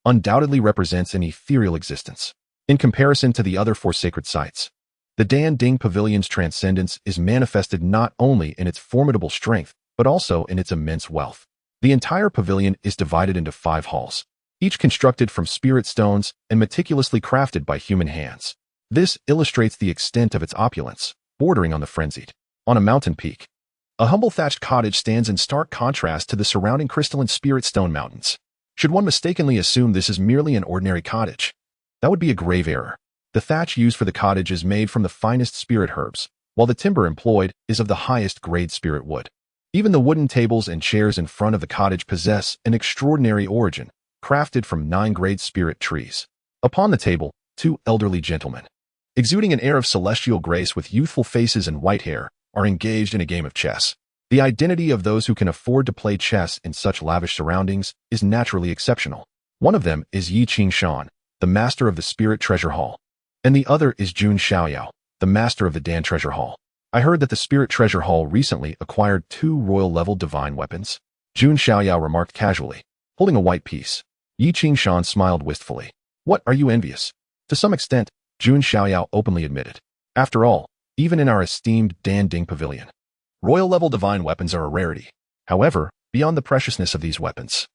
S2: undoubtedly represents an ethereal existence. In comparison to the other 4 sacred sites, the Danding Pavilion's transcendence is manifested not only in its formidable strength, but also in its immense wealth. The entire pavilion is divided into 5 halls, each constructed from spirit stones and meticulously crafted by human hands. This illustrates the extent of its opulence. bordering on the frenzied. On a mountain peak, a humble thatched cottage stands in stark contrast to the surrounding crystalline spirit stone mountains. Should one mistakenly assume this is merely an ordinary cottage? That would be a grave error. The thatch used for the cottage is made from the finest spirit herbs, while the timber employed is of the highest grade spirit wood. Even the wooden tables and chairs in front of the cottage possess an extraordinary origin, crafted from 9 grade spirit trees. Upon the table, 2 elderly gentlemen, exuding an air of celestial grace with youthful faces and white hair, are engaged in a game of chess. The identity of those who can afford to play chess in such lavish surroundings is naturally exceptional. One of them is Yi Qing, the master of the Spirit Treasure Hall, and the other is Jun Xiaoyao, the master of the Dan Treasure Hall. I heard that the Spirit Treasure Hall recently acquired 2 royal-level divine weapons. Jun Xiaoyao remarked casually, holding a white piece. Yi Qing smiled wistfully. What, are you envious? To some extent, Jun Xiaoyao openly admitted. After all, even in our esteemed Dan Ding Pavilion, royal-level divine weapons are a rarity. However, beyond the preciousness of these weapons,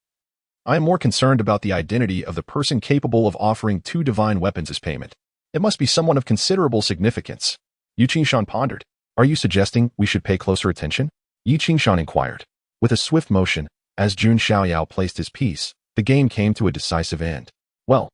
S2: I am more concerned about the identity of the person capable of offering 2 divine weapons as payment. It must be someone of considerable significance. Yi Qing pondered. Are you suggesting we should pay closer attention? Yi Qing inquired. With a swift motion, as Jun Xiaoyao placed his piece, the game came to a decisive end. Well,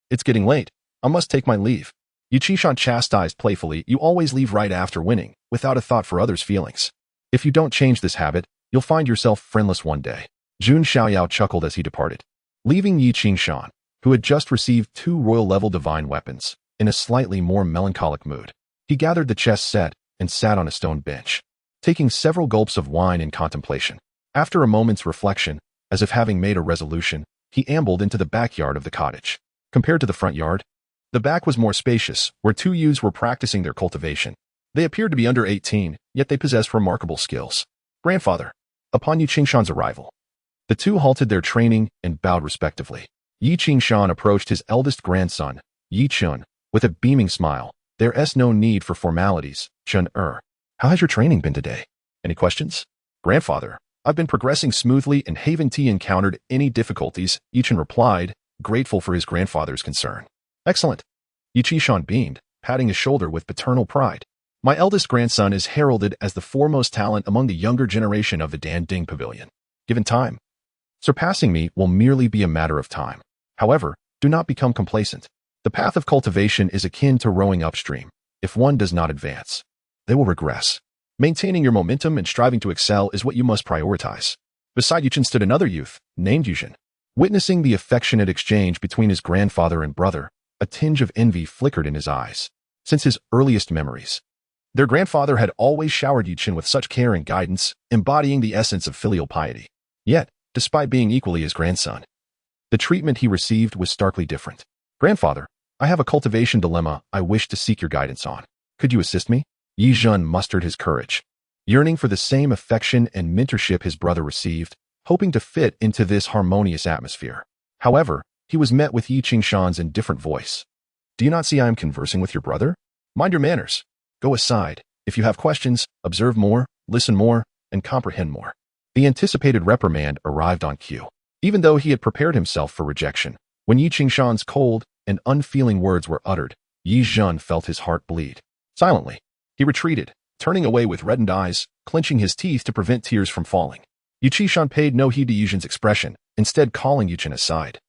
S2: it's getting late. I must take my leave. Yi Qing chastised playfully. You always leave right after winning, without a thought for others' feelings. If you don't change this habit, you'll find yourself friendless one day. Jun Xiaoyao chuckled as he departed, leaving Yi Qing, who had just received 2 royal-level divine weapons, in a slightly more melancholic mood. He gathered the chess set and sat on a stone bench, taking several gulps of wine in contemplation. After a moment's reflection, as if having made a resolution, he ambled into the backyard of the cottage. Compared to the front yard, the back was more spacious, where 2 youths were practicing their cultivation. They appeared to be under 18, yet they possessed remarkable skills. Grandfather. Upon Yi Qing's arrival, the 2 halted their training and bowed respectively. Yi Qing approached his eldest grandson, Yi Chun, with a beaming smile. There's no need for formalities, Chun-er. How has your training been today? Any questions? Grandfather, I've been progressing smoothly and haven't encountered any difficulties, Yi Chun replied, grateful for his grandfather's concern. Excellent. Yi Qing beamed, patting his shoulder with paternal pride. My eldest grandson is heralded as the foremost talent among the younger generation of the Dan Ding Pavilion. Given time, surpassing me will merely be a matter of time. However, do not become complacent. The path of cultivation is akin to rowing upstream. If one does not advance, they will regress. Maintaining your momentum and striving to excel is what you must prioritize. Beside Yi Qing stood another youth, named Yuzhen. Witnessing the affectionate exchange between his grandfather and brother, a tinge of envy flickered in his eyes. Since his earliest memories, their grandfather had always showered Yi Qing with such care and guidance, embodying the essence of filial piety. Yet, despite being equally his grandson, the treatment he received was starkly different. Grandfather, I have a cultivation dilemma I wish to seek your guidance on. Could you assist me? Yi Zhen mustered his courage, yearning for the same affection and mentorship his brother received, hoping to fit into this harmonious atmosphere. However, he was met with Yi Qing's indifferent voice. Do you not see I am conversing with your brother? Mind your manners. Go aside. If you have questions, observe more, listen more, and comprehend more. The anticipated reprimand arrived on cue. Even though he had prepared himself for rejection, when Yi Qing's cold and unfeeling words were uttered, Yi Zhen felt his heart bleed. Silently, he retreated, turning away with reddened eyes, clenching his teeth to prevent tears from falling. Yi Qing paid no heed to Yi Zhen's expression, instead calling Yi Qing aside.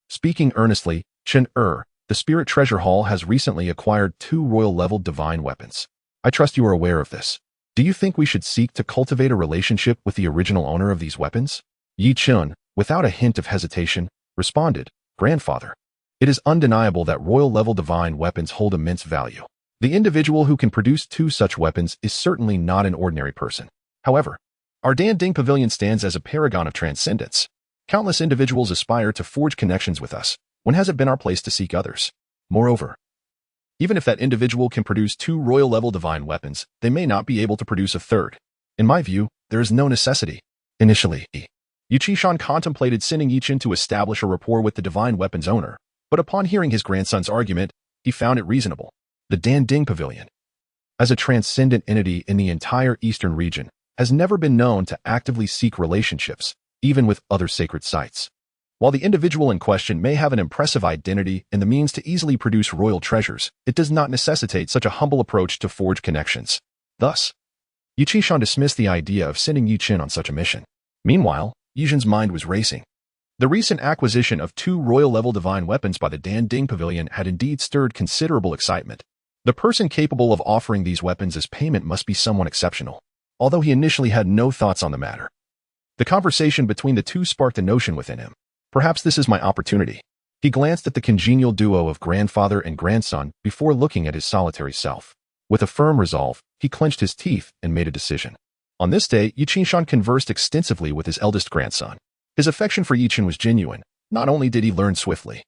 S2: Speaking earnestly, Chun-er, the Spirit Treasure Hall has recently acquired 2 royal-level divine weapons. I trust you are aware of this. Do you think we should seek to cultivate a relationship with the original owner of these weapons? Yi Qing, without a hint of hesitation, responded, Grandfather, it is undeniable that royal-level divine weapons hold immense value. The individual who can produce 2 such weapons is certainly not an ordinary person. However, our Dan Ding Pavilion stands as a paragon of transcendence. Countless individuals aspire to forge connections with us. When has it been our place to seek others? Moreover, even if that individual can produce 2 royal-level divine weapons, they may not be able to produce a 3rd. In my view, there is no necessity. Initially, Yi Qing contemplated sending Yi Qing to establish a rapport with the divine weapon's owner, but upon hearing his grandson's argument, he found it reasonable. The Dan Ding Pavilion, as a transcendent entity in the entire eastern region, has never been known to actively seek relationships, even with other sacred sites. While the individual in question may have an impressive identity and the means to easily produce royal treasures, it does not necessitate such a humble approach to forge connections. Thus, Yi Qishan dismissed the idea of sending Yi Qin on such a mission. Meanwhile, Yi Zhen's mind was racing. The recent acquisition of 2 royal-level divine weapons by the Dan Ding Pavilion had indeed stirred considerable excitement. The person capable of offering these weapons as payment must be someone exceptional, although he initially had no thoughts on the matter. The conversation between the two sparked a notion within him. Perhaps this is my opportunity. He glanced at the congenial duo of grandfather and grandson before looking at his solitary self. With a firm resolve, he clenched his teeth and made a decision. On this day, Yi Qishan conversed extensively with his eldest grandson. His affection for Yi Qin was genuine. Not only did he learn swiftly,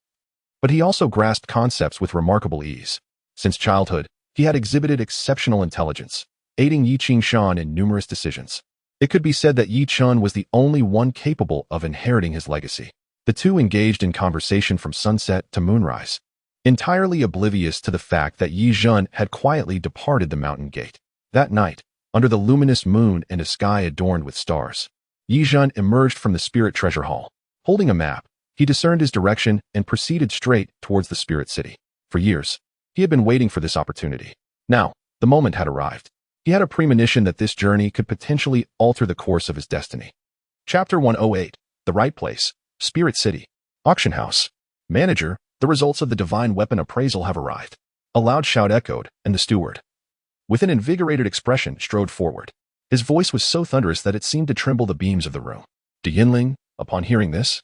S2: but he also grasped concepts with remarkable ease. Since childhood, he had exhibited exceptional intelligence, aiding Yi Qishan in numerous decisions. It could be said that Yi Qin was the only one capable of inheriting his legacy. The two engaged in conversation from sunset to moonrise, entirely oblivious to the fact that Yi Zhen had quietly departed the mountain gate. That night, under the luminous moon and a sky adorned with stars, Yi Zhen emerged from the spirit treasure hall. Holding a map, he discerned his direction and proceeded straight towards the spirit city. For years, he had been waiting for this opportunity. Now, the moment had arrived. He had a premonition that this journey could potentially alter the course of his destiny. Chapter 108, The Right Place, Spirit City, Auction House. Manager, the results of the divine weapon appraisal have arrived. A loud shout echoed, and the steward, with an invigorated expression, strode forward. His voice was so thunderous that it seemed to tremble the beams of the room. Du Yinling, upon hearing this,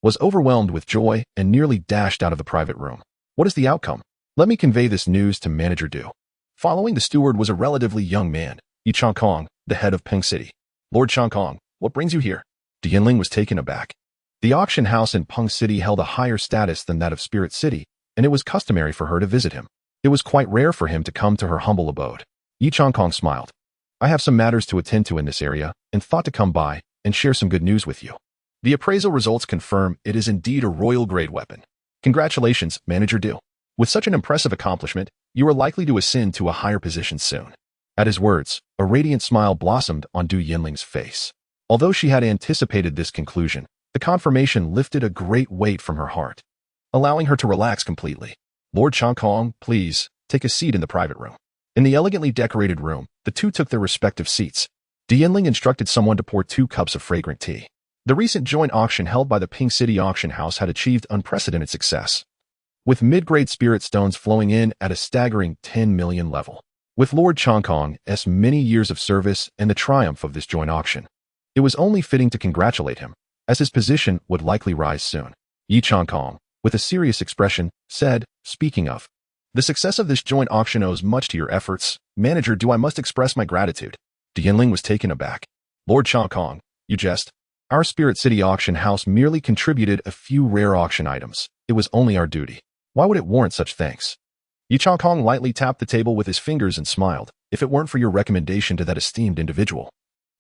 S2: was overwhelmed with joy and nearly dashed out of the private room. What is the outcome? Let me convey this news to Manager Du. Following the steward was a relatively young man, Yi Changkong, the head of Ping City. Lord Changkong, what brings you here? Du Yinling was taken aback. The auction house in Peng City held a higher status than that of Spirit City, and it was customary for her to visit him. It was quite rare for him to come to her humble abode. Yi Changkong smiled. I have some matters to attend to in this area, and thought to come by and share some good news with you. The appraisal results confirm it is indeed a royal-grade weapon. Congratulations, Manager Du. With such an impressive accomplishment, you are likely to ascend to a higher position soon. At his words, a radiant smile blossomed on Du Yinling's face. Although she had anticipated this conclusion, the confirmation lifted a great weight from her heart, allowing her to relax completely. Lord Changkong, please, take a seat in the private room. In the elegantly decorated room, the two took their respective seats. Du Yinling instructed someone to pour 2 cups of fragrant tea. The recent joint auction held by the Ping City Auction House had achieved unprecedented success, with mid-grade spirit stones flowing in at a staggering 10 million level. With Lord Changkong's many years of service and the triumph of this joint auction, it was only fitting to congratulate him, as his position would likely rise soon. Yi Changkong, with a serious expression, said, speaking of, the success of this joint auction owes much to your efforts. Manager Du, I must express my gratitude. Du Yinling was taken aback. Lord Changkong, you jest. Our Spirit City Auction House merely contributed a few rare auction items. It was only our duty. Why would it warrant such thanks? Yi Changkong lightly tapped the table with his fingers and smiled. If it weren't for your recommendation to that esteemed individual,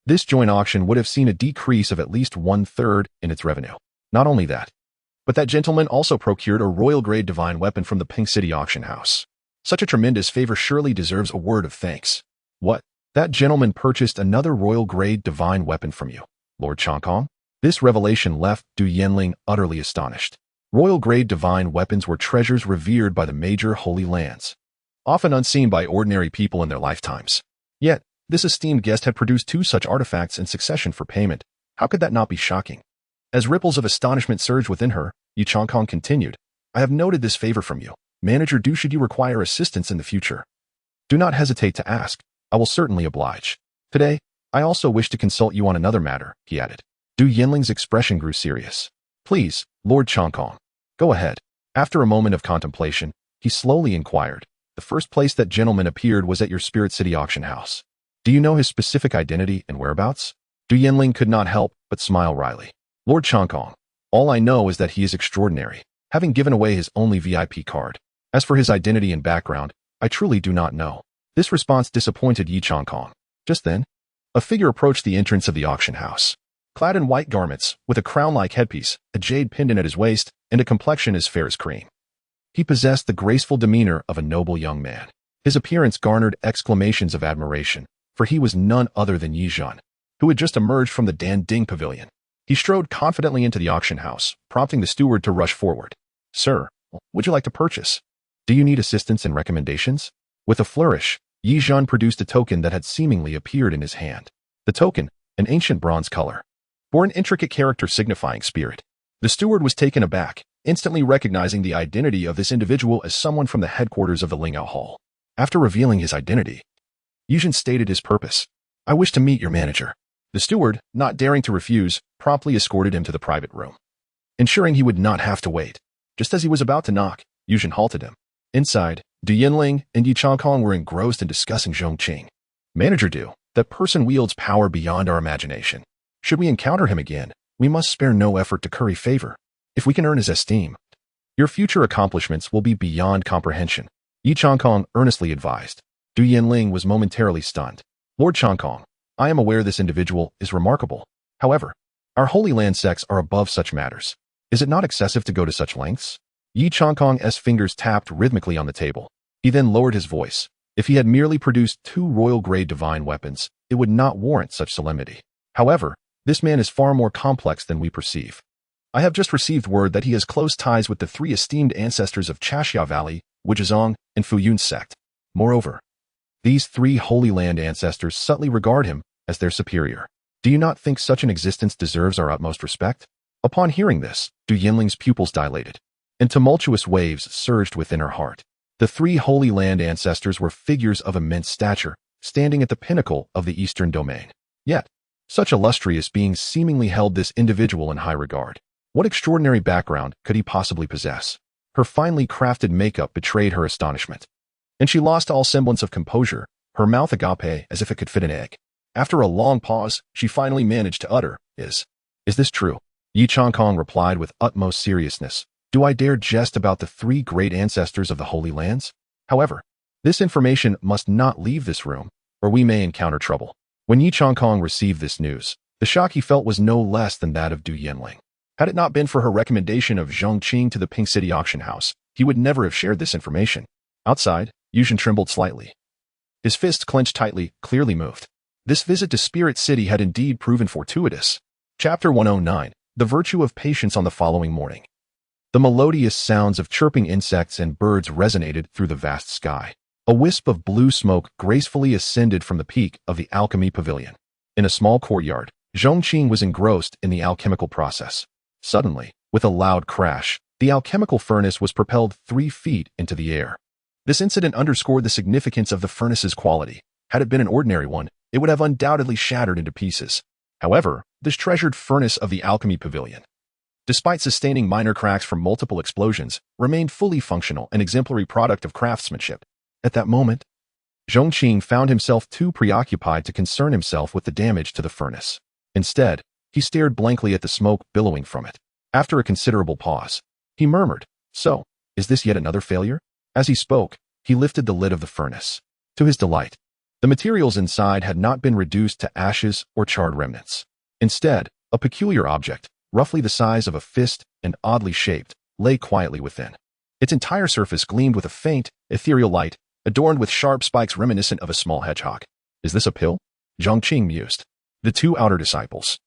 S2: this joint auction would have seen a decrease of at least 1/3 in its revenue. Not only that, but that gentleman also procured a royal-grade divine weapon from the Ping City Auction House. Such a tremendous favor surely deserves a word of thanks. What? That gentleman purchased another royal-grade divine weapon from you, Lord Changkong? This revelation left Du Yinling utterly astonished. Royal-grade divine weapons were treasures revered by the major holy lands, often unseen by ordinary people in their lifetimes. Yet, this esteemed guest had produced 2 such artifacts in succession for payment. How could that not be shocking? As ripples of astonishment surged within her, Yi Changkong continued, I have noted this favor from you. Manager Du, should you require assistance in the future, do not hesitate to ask. I will certainly oblige. Today, I also wish to consult you on another matter, he added. Du Yinling's expression grew serious. Please, Lord Changkong, go ahead. After a moment of contemplation, he slowly inquired. The first place that gentleman appeared was at your Spirit City Auction House. Do you know his specific identity and whereabouts? Du Yinling could not help but smile wryly. Lord Changkong, all I know is that he is extraordinary, having given away his only VIP card. As for his identity and background, I truly do not know. This response disappointed Yi Changkong. Just then, a figure approached the entrance of the auction house. Clad in white garments, with a crown-like headpiece, a jade pendant at his waist, and a complexion as fair as cream. He possessed the graceful demeanor of a noble young man. His appearance garnered exclamations of admiration, for he was none other than Yi Zhen, who had just emerged from the Dan Ding Pavilion. He strode confidently into the auction house, prompting the steward to rush forward. Sir, would you like to purchase? Do you need assistance and recommendations? With a flourish, Yi Zhan produced a token that had seemingly appeared in his hand. The token, an ancient bronze color, bore an intricate character signifying spirit. The steward was taken aback, instantly recognizing the identity of this individual as someone from the headquarters of the Lingao Hall. After revealing his identity, Yi Zhan stated his purpose. I wish to meet your manager. The steward, not daring to refuse, promptly escorted him to the private room, ensuring he would not have to wait. Just as he was about to knock, Yi Zhan halted him. Inside, Du Yinling and Yi Changkong were engrossed in discussing Zhong Qing. Manager Du, that person wields power beyond our imagination. Should we encounter him again, we must spare no effort to curry favor. If we can earn his esteem, your future accomplishments will be beyond comprehension, Yi Changkong earnestly advised. Du Yinling was momentarily stunned. Lord Changkong, I am aware this individual is remarkable. However, our Holy Land sects are above such matters. Is it not excessive to go to such lengths? Yi Changkong's fingers tapped rhythmically on the table. He then lowered his voice. If he had merely produced 2 royal-grade divine weapons, it would not warrant such solemnity. However, this man is far more complex than we perceive. I have just received word that he has close ties with the 3 esteemed ancestors of Chashia Valley, Wuzhong, and Fuyun Sect. Moreover, these 3 Holy Land ancestors subtly regard him as their superior. Do you not think such an existence deserves our utmost respect? Upon hearing this, Du Yinling's pupils dilated, and tumultuous waves surged within her heart. The 3 Holy Land ancestors were figures of immense stature, standing at the pinnacle of the Eastern domain. Yet, such illustrious beings seemingly held this individual in high regard. What extraordinary background could he possibly possess? Her finely crafted makeup betrayed her astonishment, and she lost all semblance of composure, her mouth agape as if it could fit an egg. After a long pause, she finally managed to utter, Is this true? Yi Changkong replied with utmost seriousness. Do I dare jest about the 3 great ancestors of the Holy Lands? However, this information must not leave this room, or we may encounter trouble. When Yi Changkong received this news, the shock he felt was no less than that of Du Yinling. Had it not been for her recommendation of Zhong Qing to the Pink City auction house, he would never have shared this information. Outside, Yi Zhan trembled slightly. His fists clenched tightly, clearly moved. This visit to Spirit City had indeed proven fortuitous. Chapter 109, The Virtue of Patience on the following morning. The melodious sounds of chirping insects and birds resonated through the vast sky. A wisp of blue smoke gracefully ascended from the peak of the alchemy pavilion. In a small courtyard, Zhong Qing was engrossed in the alchemical process. Suddenly, with a loud crash, the alchemical furnace was propelled 3 feet into the air. This incident underscored the significance of the furnace's quality. Had it been an ordinary one, it would have undoubtedly shattered into pieces. However, this treasured furnace of the alchemy pavilion, despite sustaining minor cracks from multiple explosions, remained fully functional, an exemplary product of craftsmanship. At that moment, Zhong Qing found himself too preoccupied to concern himself with the damage to the furnace. Instead, he stared blankly at the smoke billowing from it. After a considerable pause, he murmured, So, is this yet another failure? As he spoke, he lifted the lid of the furnace. To his delight, the materials inside had not been reduced to ashes or charred remnants. Instead, a peculiar object, roughly the size of a fist and oddly shaped, lay quietly within. Its entire surface gleamed with a faint, ethereal light, adorned with sharp spikes reminiscent of a small hedgehog. Is this a pill? Zhong Qing mused. The 2 outer disciples,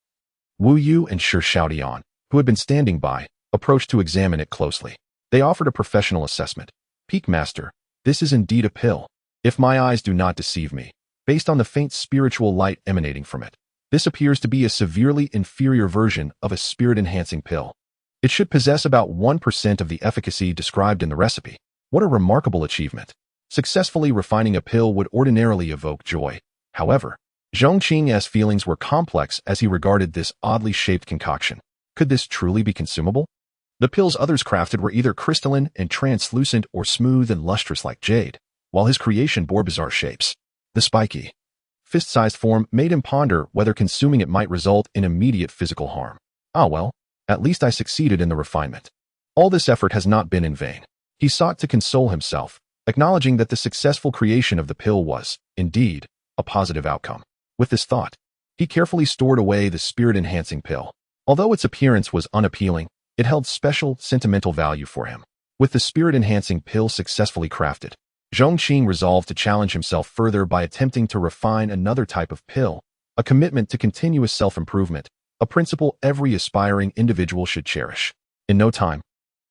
S2: Wu Yu and Shi Xiaodian, who had been standing by, approached to examine it closely. They offered a professional assessment. Peak Master, this is indeed a pill. If my eyes do not deceive me, based on the faint spiritual light emanating from it, this appears to be a severely inferior version of a spirit-enhancing pill. It should possess about 1% of the efficacy described in the recipe. What a remarkable achievement. Successfully refining a pill would ordinarily evoke joy. However, Zhong Qing's feelings were complex as he regarded this oddly shaped concoction. Could this truly be consumable? The pills others crafted were either crystalline and translucent or smooth and lustrous like jade, while his creation bore bizarre shapes. The spiky, fist-sized form made him ponder whether consuming it might result in immediate physical harm. Ah well, at least I succeeded in the refinement. All this effort has not been in vain. He sought to console himself, acknowledging that the successful creation of the pill was, indeed, a positive outcome. With this thought, he carefully stored away the spirit-enhancing pill. Although its appearance was unappealing, it held special, sentimental value for him. With the spirit-enhancing pill successfully crafted, Zhong Qing resolved to challenge himself further by attempting to refine another type of pill, a commitment to continuous self-improvement, a principle every aspiring individual should cherish. In no time,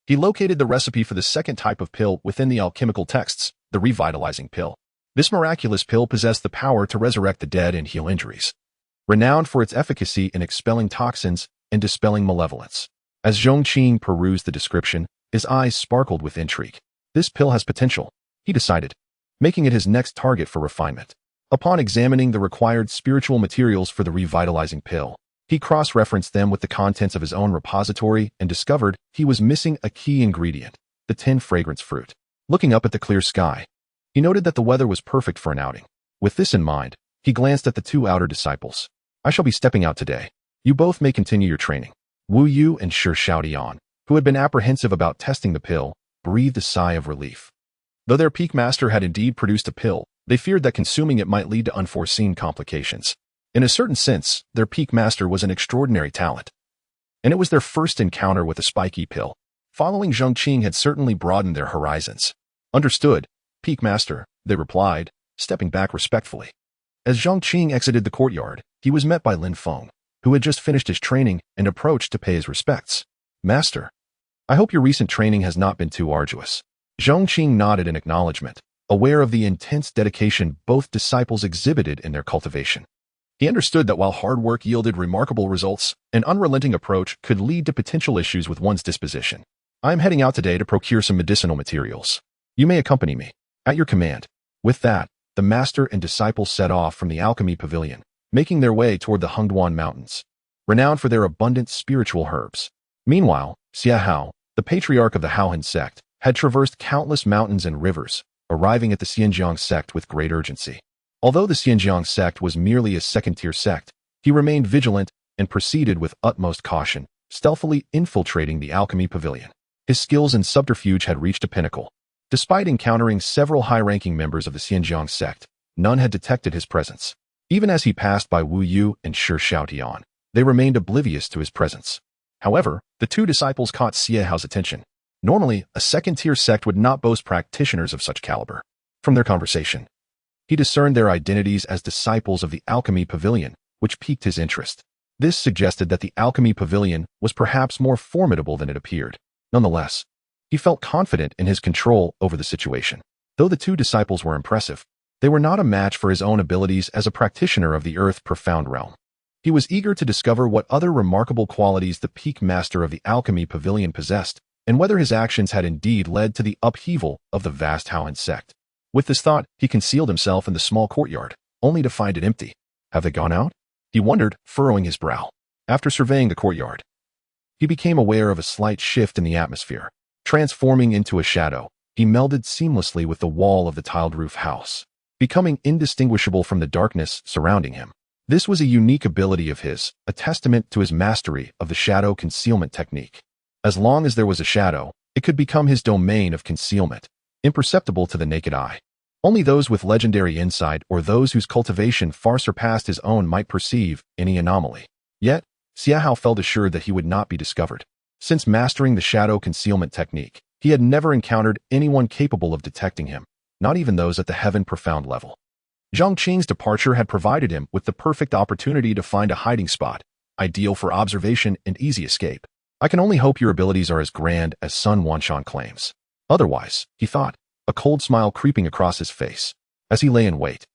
S2: he located the recipe for the second type of pill within the alchemical texts, the revitalizing pill. This miraculous pill possessed the power to resurrect the dead and heal injuries, renowned for its efficacy in expelling toxins and dispelling malevolence. As Zhong Qing perused the description, his eyes sparkled with intrigue. This pill has potential, he decided, making it his next target for refinement. Upon examining the required spiritual materials for the revitalizing pill, he cross-referenced them with the contents of his own repository and discovered he was missing a key ingredient, the 10 fragrance fruit. Looking up at the clear sky, he noted that the weather was perfect for an outing. With this in mind, he glanced at the 2 outer disciples. I shall be stepping out today. You both may continue your training. Wu Yu and Shi Xiaodian, who had been apprehensive about testing the pill, breathed a sigh of relief. Though their peak master had indeed produced a pill, they feared that consuming it might lead to unforeseen complications. In a certain sense, their peak master was an extraordinary talent, and it was their first encounter with a spiky pill. Following Zhong Qing had certainly broadened their horizons. Understood, peak master, they replied, stepping back respectfully. As Zhong Qing exited the courtyard, he was met by Lin Feng, who had just finished his training and approached to pay his respects. Master, I hope your recent training has not been too arduous. Zhong Qing nodded in acknowledgement, aware of the intense dedication both disciples exhibited in their cultivation. He understood that while hard work yielded remarkable results, an unrelenting approach could lead to potential issues with one's disposition. I am heading out today to procure some medicinal materials. You may accompany me. At your command. With that, the master and disciples set off from the alchemy pavilion, making their way toward the Hungduan Mountains, renowned for their abundant spiritual herbs. Meanwhile, Xia Hao, the patriarch of the Pingjiang Sect, had traversed countless mountains and rivers, arriving at the Pingjiang Sect with great urgency. Although the Pingjiang Sect was merely a second-tier sect, he remained vigilant and proceeded with utmost caution, stealthily infiltrating the alchemy pavilion. His skills in subterfuge had reached a pinnacle. Despite encountering several high-ranking members of the Pingjiang Sect, none had detected his presence. Even as he passed by Wu Yu and Shi Xiaodian, they remained oblivious to his presence. However, the 2 disciples caught Xie Hao's attention. Normally, a second-tier sect would not boast practitioners of such caliber. From their conversation, he discerned their identities as disciples of the alchemy pavilion, which piqued his interest. This suggested that the alchemy pavilion was perhaps more formidable than it appeared. Nonetheless, he felt confident in his control over the situation. Though the 2 disciples were impressive, they were not a match for his own abilities as a practitioner of the Earth Profound Realm. He was eager to discover what other remarkable qualities the peak master of the alchemy pavilion possessed, and whether his actions had indeed led to the upheaval of the vast Pingjiang Sect. With this thought, he concealed himself in the small courtyard, only to find it empty. Have they gone out? He wondered, furrowing his brow. After surveying the courtyard, he became aware of a slight shift in the atmosphere. Transforming into a shadow, he melded seamlessly with the wall of the tiled roof house, becoming indistinguishable from the darkness surrounding him. This was a unique ability of his, a testament to his mastery of the shadow concealment technique. As long as there was a shadow, it could become his domain of concealment, imperceptible to the naked eye. Only those with legendary insight or those whose cultivation far surpassed his own might perceive any anomaly. Yet, Xia Hao felt assured that he would not be discovered. Since mastering the shadow concealment technique, he had never encountered anyone capable of detecting him, not even those at the heaven profound level. Zhong Qing's departure had provided him with the perfect opportunity to find a hiding spot, ideal for observation and easy escape. I can only hope your abilities are as grand as Sun Wanshan claims. Otherwise, he thought, a cold smile creeping across his face, as he lay in wait.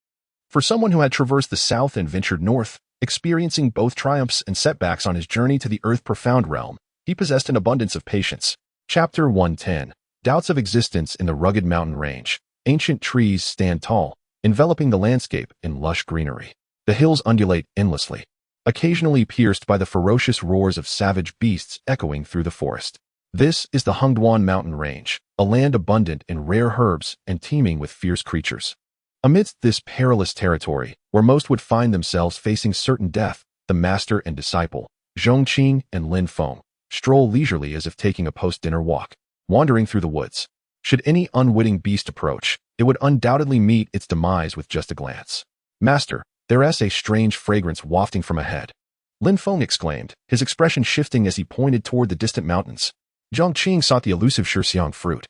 S2: For someone who had traversed the south and ventured north, experiencing both triumphs and setbacks on his journey to the Earth Profound Realm, he possessed an abundance of patience. Chapter 110. Doubts of existence in the rugged mountain range. Ancient trees stand tall, enveloping the landscape in lush greenery. The hills undulate endlessly, occasionally pierced by the ferocious roars of savage beasts echoing through the forest. This is the Hungduan Mountain Range, a land abundant in rare herbs and teeming with fierce creatures. Amidst this perilous territory, where most would find themselves facing certain death, the master and disciple, Zhong Qing and Lin Feng, stroll leisurely as if taking a post-dinner walk, wandering through the woods. Should any unwitting beast approach, it would undoubtedly meet its demise with just a glance. Master, there's a strange fragrance wafting from ahead. Lin Feng exclaimed, his expression shifting as he pointed toward the distant mountains. Zhong Qing sought the elusive Shixiang fruit,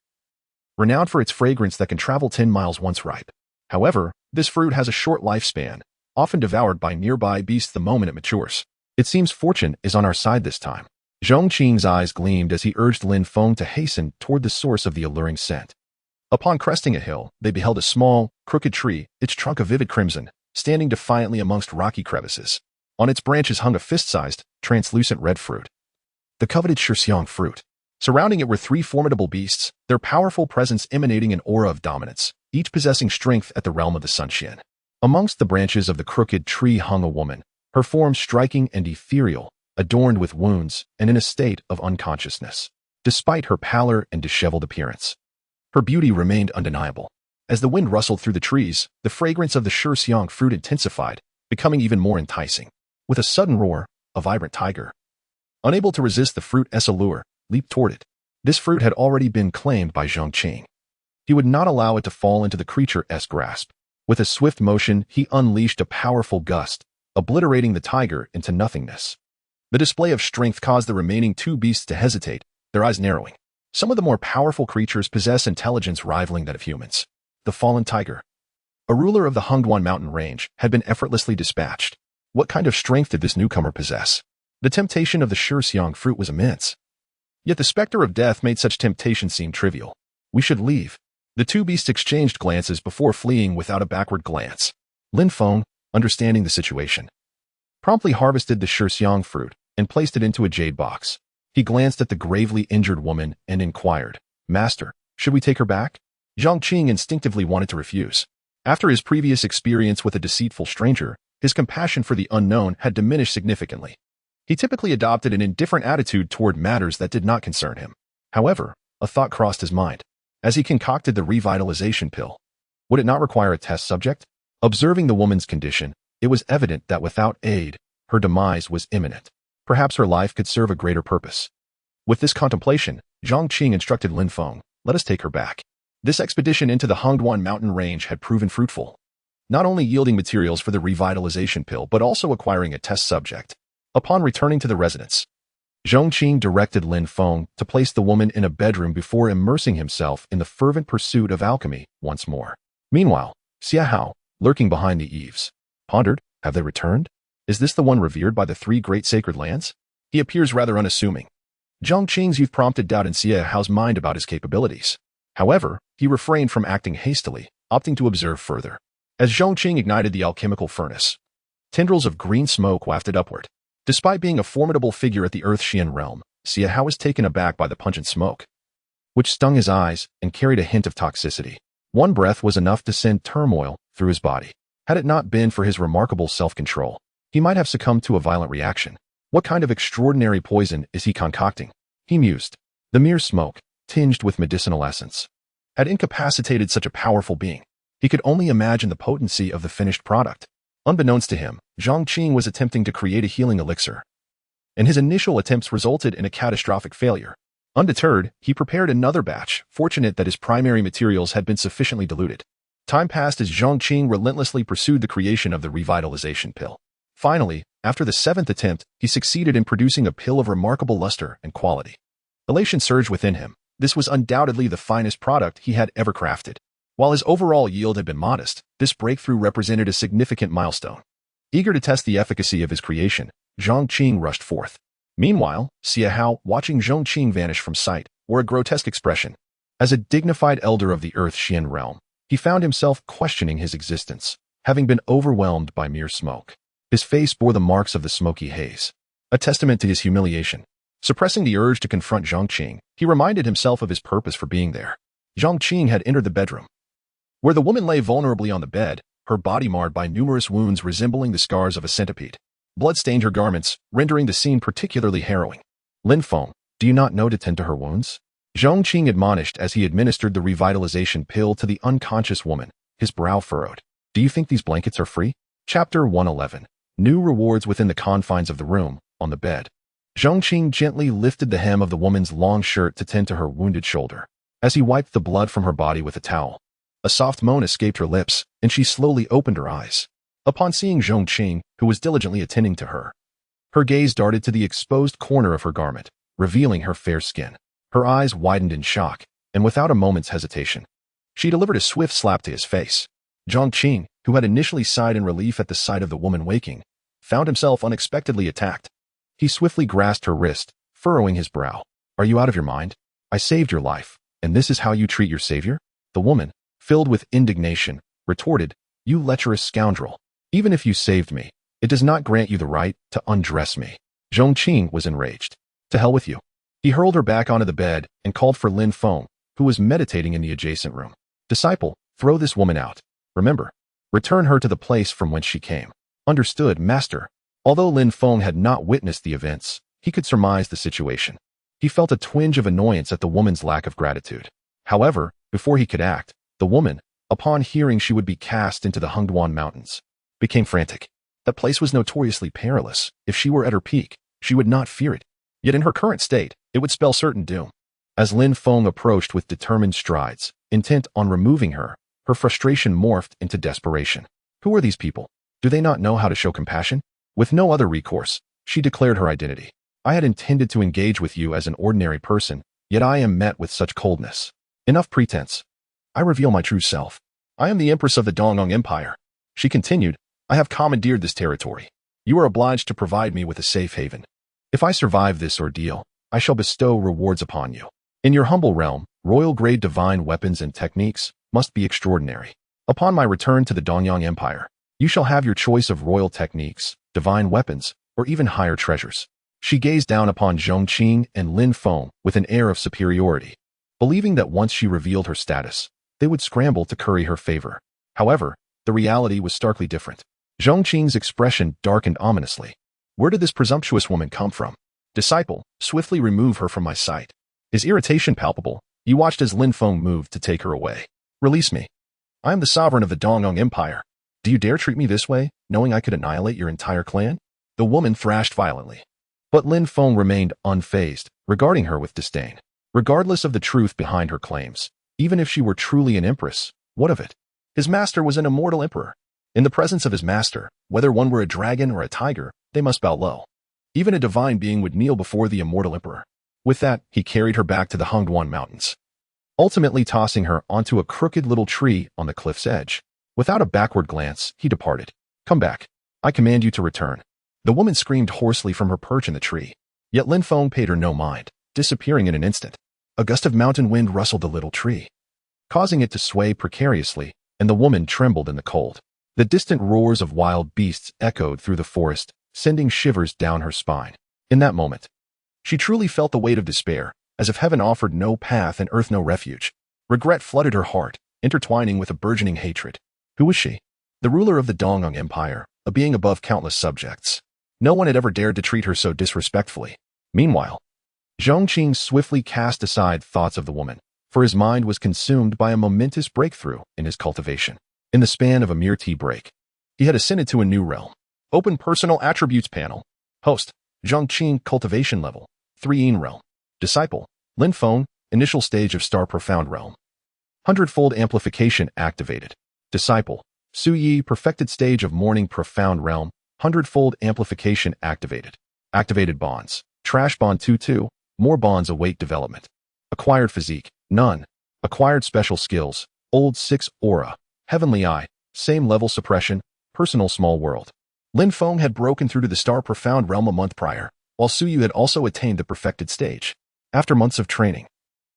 S2: renowned for its fragrance that can travel 10 miles once ripe. However, this fruit has a short lifespan, often devoured by nearby beasts the moment it matures. It seems fortune is on our side this time. Zhong Qing's eyes gleamed as he urged Lin Feng to hasten toward the source of the alluring scent. Upon cresting a hill, they beheld a small, crooked tree, its trunk a vivid crimson, standing defiantly amongst rocky crevices. On its branches hung a fist-sized, translucent red fruit, the coveted Shurxiang fruit. Surrounding it were three formidable beasts, their powerful presence emanating an aura of dominance, each possessing strength at the realm of the Sunxian. Amongst the branches of the crooked tree hung a woman, her form striking and ethereal, adorned with wounds and in a state of unconsciousness. Despite her pallor and disheveled appearance, her beauty remained undeniable. As the wind rustled through the trees, the fragrance of the Shurxiang fruit intensified, becoming even more enticing. With a sudden roar, a vibrant tiger, unable to resist the fruit's allure, leaped toward it. This fruit had already been claimed by Zhong Qing. He would not allow it to fall into the creature's grasp. With a swift motion, he unleashed a powerful gust, obliterating the tiger into nothingness. The display of strength caused the remaining two beasts to hesitate, their eyes narrowing. Some of the more powerful creatures possess intelligence rivaling that of humans. The fallen tiger, a ruler of the Hongduan mountain range, had been effortlessly dispatched. What kind of strength did this newcomer possess? The temptation of the Shurxiang fruit was immense. Yet the specter of death made such temptation seem trivial. We should leave. The two beasts exchanged glances before fleeing without a backward glance. Lin Feng, understanding the situation, promptly harvested the Shurxiang fruit and placed it into a jade box. He glanced at the gravely injured woman and inquired, "Master, should we take her back?" Zhong Qing instinctively wanted to refuse. After his previous experience with a deceitful stranger, his compassion for the unknown had diminished significantly. He typically adopted an indifferent attitude toward matters that did not concern him. However, a thought crossed his mind. As he concocted the revitalization pill, would it not require a test subject? Observing the woman's condition, it was evident that without aid, her demise was imminent. Perhaps her life could serve a greater purpose. With this contemplation, Zhong Qing instructed Lin Feng, "Let us take her back." This expedition into the Hongduan mountain range had proven fruitful, not only yielding materials for the revitalization pill but also acquiring a test subject. Upon returning to the residence, Zhong Qing directed Lin Feng to place the woman in a bedroom before immersing himself in the fervent pursuit of alchemy once more. Meanwhile, Xia Hao, lurking behind the eaves, pondered, "Have they returned? Is this the one revered by the three great sacred lands?" He appears rather unassuming. Zhong Qing's youth prompted doubt in Xia Hao's mind about his capabilities. However, he refrained from acting hastily, opting to observe further. As Zhong Qing ignited the alchemical furnace, tendrils of green smoke wafted upward. Despite being a formidable figure at the Earth-Xian realm, Xia Hao was taken aback by the pungent smoke, which stung his eyes and carried a hint of toxicity. One breath was enough to send turmoil through his body. Had it not been for his remarkable self-control, he might have succumbed to a violent reaction. What kind of extraordinary poison is he concocting? He mused. The mere smoke, tinged with medicinal essence, had incapacitated such a powerful being. He could only imagine the potency of the finished product. Unbeknownst to him, Zhong Qing was attempting to create a healing elixir, and his initial attempts resulted in a catastrophic failure. Undeterred, he prepared another batch, fortunate that his primary materials had been sufficiently diluted. Time passed as Zhong Qing relentlessly pursued the creation of the revitalization pill. Finally, after the seventh attempt, he succeeded in producing a pill of remarkable luster and quality. Elation surged within him. This was undoubtedly the finest product he had ever crafted. While his overall yield had been modest, this breakthrough represented a significant milestone. Eager to test the efficacy of his creation, Zhong Qing rushed forth. Meanwhile, Xia Hao, watching Zhong Qing vanish from sight, wore a grotesque expression. As a dignified elder of the Earth-Xian realm, he found himself questioning his existence, having been overwhelmed by mere smoke. His face bore the marks of the smoky haze, a testament to his humiliation. Suppressing the urge to confront Zhong Qing, he reminded himself of his purpose for being there. Zhong Qing had entered the bedroom, where the woman lay vulnerably on the bed, her body marred by numerous wounds resembling the scars of a centipede. Blood stained her garments, rendering the scene particularly harrowing. "Lin Feng, do you not know to tend to her wounds?" Zhong Qing admonished as he administered the revitalization pill to the unconscious woman, his brow furrowed. "Do you think these blankets are free?" Chapter 111. New rewards within the confines of the room, on the bed. Zhong Qing gently lifted the hem of the woman's long shirt to tend to her wounded shoulder. As he wiped the blood from her body with a towel, a soft moan escaped her lips, and she slowly opened her eyes. Upon seeing Zhong Qing, who was diligently attending to her, her gaze darted to the exposed corner of her garment, revealing her fair skin. Her eyes widened in shock, and without a moment's hesitation, she delivered a swift slap to his face. Zhong Qing, who had initially sighed in relief at the sight of the woman waking, found himself unexpectedly attacked. He swiftly grasped her wrist, furrowing his brow. "Are you out of your mind? I saved your life, and this is how you treat your savior?" The woman, filled with indignation, retorted, "You lecherous scoundrel. Even if you saved me, it does not grant you the right to undress me." Zhong Qing was enraged. "To hell with you." He hurled her back onto the bed and called for Lin Feng, who was meditating in the adjacent room. "Disciple, throw this woman out. Remember, return her to the place from whence she came." "Understood, master." Although Lin Feng had not witnessed the events, he could surmise the situation. He felt a twinge of annoyance at the woman's lack of gratitude. However, before he could act, the woman, upon hearing she would be cast into the Hundredfold Mountains, became frantic. That place was notoriously perilous. If she were at her peak, she would not fear it. Yet in her current state, it would spell certain doom. As Lin Feng approached with determined strides, intent on removing her, her frustration morphed into desperation. Who are these people? Do they not know how to show compassion? With no other recourse, she declared her identity. "I had intended to engage with you as an ordinary person, yet I am met with such coldness. Enough pretense. I reveal my true self. I am the Empress of the Dongyang Empire." She continued, "I have commandeered this territory. You are obliged to provide me with a safe haven. If I survive this ordeal, I shall bestow rewards upon you. In your humble realm, royal-grade divine weapons and techniques must be extraordinary. Upon my return to the Dongyang Empire, you shall have your choice of royal techniques, divine weapons, or even higher treasures." She gazed down upon Zhong Qing and Lin Feng with an air of superiority, believing that once she revealed her status, they would scramble to curry her favor. However, the reality was starkly different. Zhong Qing's expression darkened ominously. "Where did this presumptuous woman come from? Disciple, swiftly remove her from my sight." His irritation palpable, he watched as Lin Feng moved to take her away. "Release me. I am the sovereign of the Dongyang Empire. Do you dare treat me this way, knowing I could annihilate your entire clan?" The woman thrashed violently. But Lin Feng remained unfazed, regarding her with disdain. Regardless of the truth behind her claims, even if she were truly an empress, what of it? His master was an immortal emperor. In the presence of his master, whether one were a dragon or a tiger, they must bow low. Even a divine being would kneel before the immortal emperor. With that, he carried her back to the Hundredfold Mountains, ultimately tossing her onto a crooked little tree on the cliff's edge. Without a backward glance, he departed. "Come back. I command you to return." The woman screamed hoarsely from her perch in the tree. Yet Lin Feng paid her no mind, disappearing in an instant. A gust of mountain wind rustled the little tree, causing it to sway precariously, and the woman trembled in the cold. The distant roars of wild beasts echoed through the forest, sending shivers down her spine. In that moment, she truly felt the weight of despair, as if heaven offered no path and earth no refuge. Regret flooded her heart, intertwining with a burgeoning hatred. Who was she? The ruler of the Dongyang Empire, a being above countless subjects. No one had ever dared to treat her so disrespectfully. Meanwhile, Zhong Qing swiftly cast aside thoughts of the woman, for his mind was consumed by a momentous breakthrough in his cultivation. In the span of a mere tea break, he had ascended to a new realm. Open Personal Attributes panel. Host, Zhong Qing Cultivation Level, 3 realm. Disciple, Lin Feng, Initial Stage of Star Profound Realm. Hundredfold Amplification activated. Disciple, Su Yi Perfected Stage of Morning Profound Realm. Hundredfold Amplification activated. Activated bonds. Trash bond 2-2. More bonds await development. Acquired physique. None. Acquired special skills. Old 6 aura. Heavenly eye. Same level suppression. Personal small world. Lin Feng had broken through to the Star Profound Realm a month prior, while Su Yu had also attained the perfected stage. After months of training,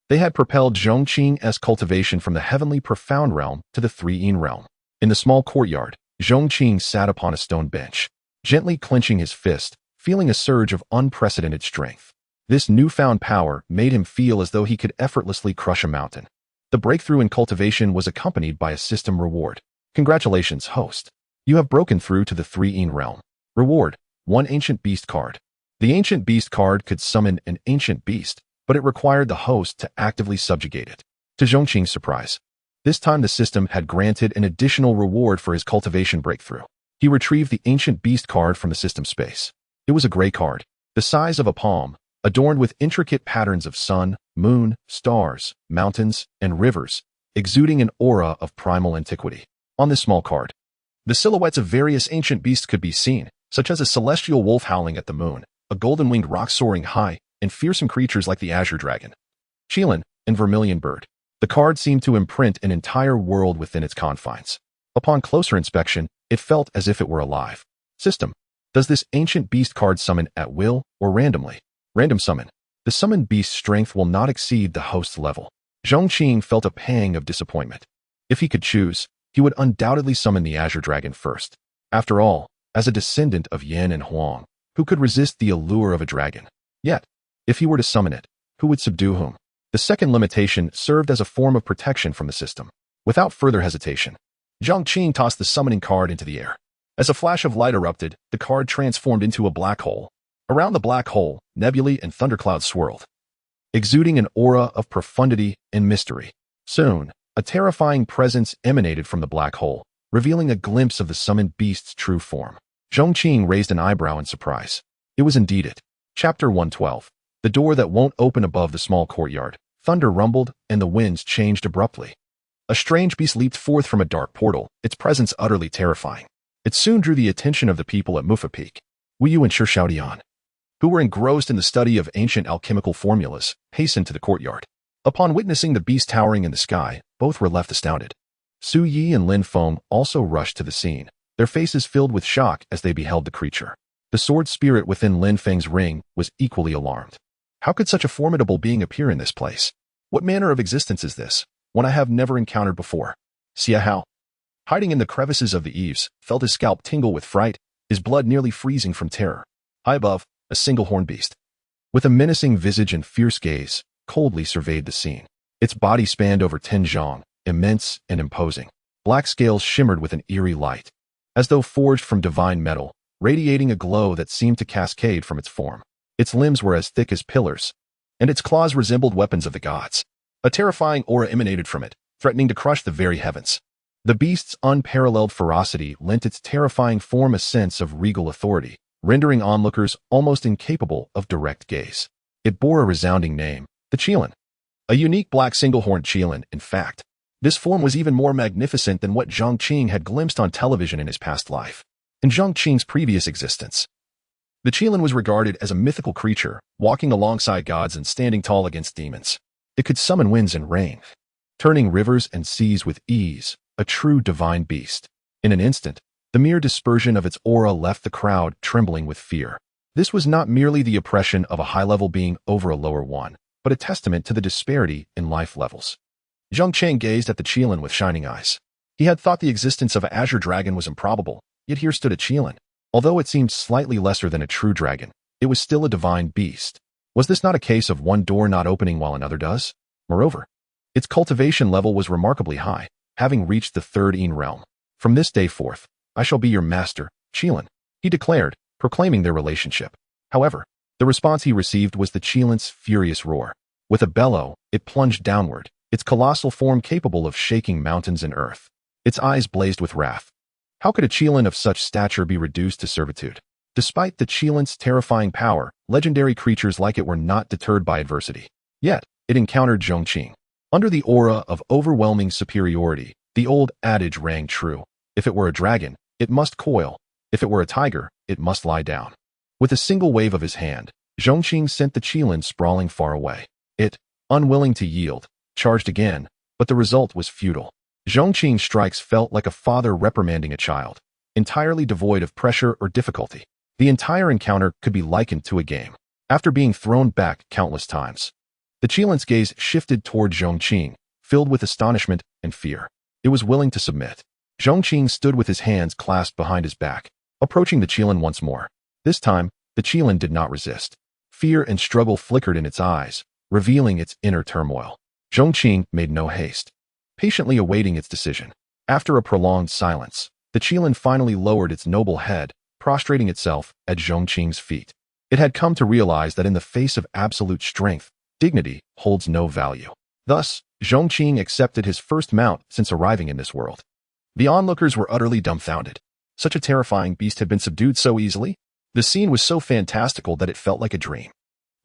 S2: they had propelled Zhong Qing's cultivation from the Heavenly Profound Realm to the 3 realm. In the small courtyard, Zhong Qing sat upon a stone bench, gently clenching his fist, feeling a surge of unprecedented strength. This newfound power made him feel as though he could effortlessly crush a mountain. The breakthrough in cultivation was accompanied by a system reward. Congratulations, host. You have broken through to the 3 realm. Reward, 1 Ancient Beast card. The Ancient Beast card could summon an ancient beast, but it required the host to actively subjugate it. To Zhong Qing's surprise, this time the system had granted an additional reward for his cultivation breakthrough. He retrieved the Ancient Beast card from the system space. It was a gray card, the size of a palm, adorned with intricate patterns of sun, moon, stars, mountains, and rivers, exuding an aura of primal antiquity. On this small card, the silhouettes of various ancient beasts could be seen, such as a celestial wolf howling at the moon, a golden-winged roc soaring high, and fearsome creatures like the azure dragon, Qilin, and vermilion bird. The card seemed to imprint an entire world within its confines. Upon closer inspection, it felt as if it were alive. System. Does this ancient beast card summon at will or randomly? Random summon. The summoned beast's strength will not exceed the host's level. Zhong Qing felt a pang of disappointment. If he could choose, he would undoubtedly summon the Azure Dragon first. After all, as a descendant of Yan and Huang, who could resist the allure of a dragon? Yet, if he were to summon it, who would subdue whom? The second limitation served as a form of protection from the system. Without further hesitation, Zhong Qing tossed the summoning card into the air. As a flash of light erupted, the card transformed into a black hole. Around the black hole, nebulae and thunderclouds swirled, exuding an aura of profundity and mystery. Soon, a terrifying presence emanated from the black hole, revealing a glimpse of the summoned beast's true form. Zhong Qing raised an eyebrow in surprise. It was indeed it. Chapter 112. The door that won't open above the small courtyard. Thunder rumbled, and the winds changed abruptly. A strange beast leaped forth from a dark portal, its presence utterly terrifying. It soon drew the attention of the people at Mufa Peak. Wu Yu and Shi Xiaodian, who were engrossed in the study of ancient alchemical formulas, hastened to the courtyard. Upon witnessing the beast towering in the sky, both were left astounded. Su Yi and Lin Feng also rushed to the scene, their faces filled with shock as they beheld the creature. The sword spirit within Lin Feng's ring was equally alarmed. How could such a formidable being appear in this place? What manner of existence is this, one I have never encountered before? Xia Hao, hiding in the crevices of the eaves, felt his scalp tingle with fright, his blood nearly freezing from terror. High above, a single horned beast, with a menacing visage and fierce gaze, coldly surveyed the scene. Its body spanned over 10 zhong, immense and imposing. Black scales shimmered with an eerie light, as though forged from divine metal, radiating a glow that seemed to cascade from its form. Its limbs were as thick as pillars, and its claws resembled weapons of the gods. A terrifying aura emanated from it, threatening to crush the very heavens. The beast's unparalleled ferocity lent its terrifying form a sense of regal authority, rendering onlookers almost incapable of direct gaze. It bore a resounding name, the Qilin. A unique black single-horned Qilin, in fact. This form was even more magnificent than what Zhong Qing had glimpsed on television in his past life. In Zhong Qing's previous existence, the Qilin was regarded as a mythical creature, walking alongside gods and standing tall against demons. It could summon winds and rain, turning rivers and seas with ease, a true divine beast. In an instant, the mere dispersion of its aura left the crowd trembling with fear. This was not merely the oppression of a high-level being over a lower one, but a testament to the disparity in life levels. Zhong Qing gazed at the Qilin with shining eyes. He had thought the existence of an Azure Dragon was improbable, yet here stood a Qilin. Although it seemed slightly lesser than a true dragon, it was still a divine beast. Was this not a case of one door not opening while another does? Moreover, its cultivation level was remarkably high, having reached the 3rd realm. From this day forth, I shall be your master, Qilin, he declared, proclaiming their relationship. However, the response he received was the Qilin's furious roar. With a bellow, it plunged downward, its colossal form capable of shaking mountains and earth. Its eyes blazed with wrath. How could a Qilin of such stature be reduced to servitude? Despite the Qilin's terrifying power, legendary creatures like it were not deterred by adversity. Yet, it encountered Zhong Qing. Under the aura of overwhelming superiority, the old adage rang true. If it were a dragon, it must coil. If it were a tiger, it must lie down. With a single wave of his hand, Zhong Qing sent the Qilin sprawling far away. It, unwilling to yield, charged again, but the result was futile. Zhong Qing's strikes felt like a father reprimanding a child, entirely devoid of pressure or difficulty. The entire encounter could be likened to a game. After being thrown back countless times, the Qilin's gaze shifted toward Zhong Qing, filled with astonishment and fear. It was willing to submit. Zhong Qing stood with his hands clasped behind his back, approaching the Qilin once more. This time, the Qilin did not resist. Fear and struggle flickered in its eyes, revealing its inner turmoil. Zhong Qing made no haste, patiently awaiting its decision. After a prolonged silence, the Qilin finally lowered its noble head, prostrating itself at Zhong Qing's feet. It had come to realize that in the face of absolute strength, dignity holds no value. Thus, Zhong Qing accepted his first mount since arriving in this world. The onlookers were utterly dumbfounded. Such a terrifying beast had been subdued so easily. The scene was so fantastical that it felt like a dream.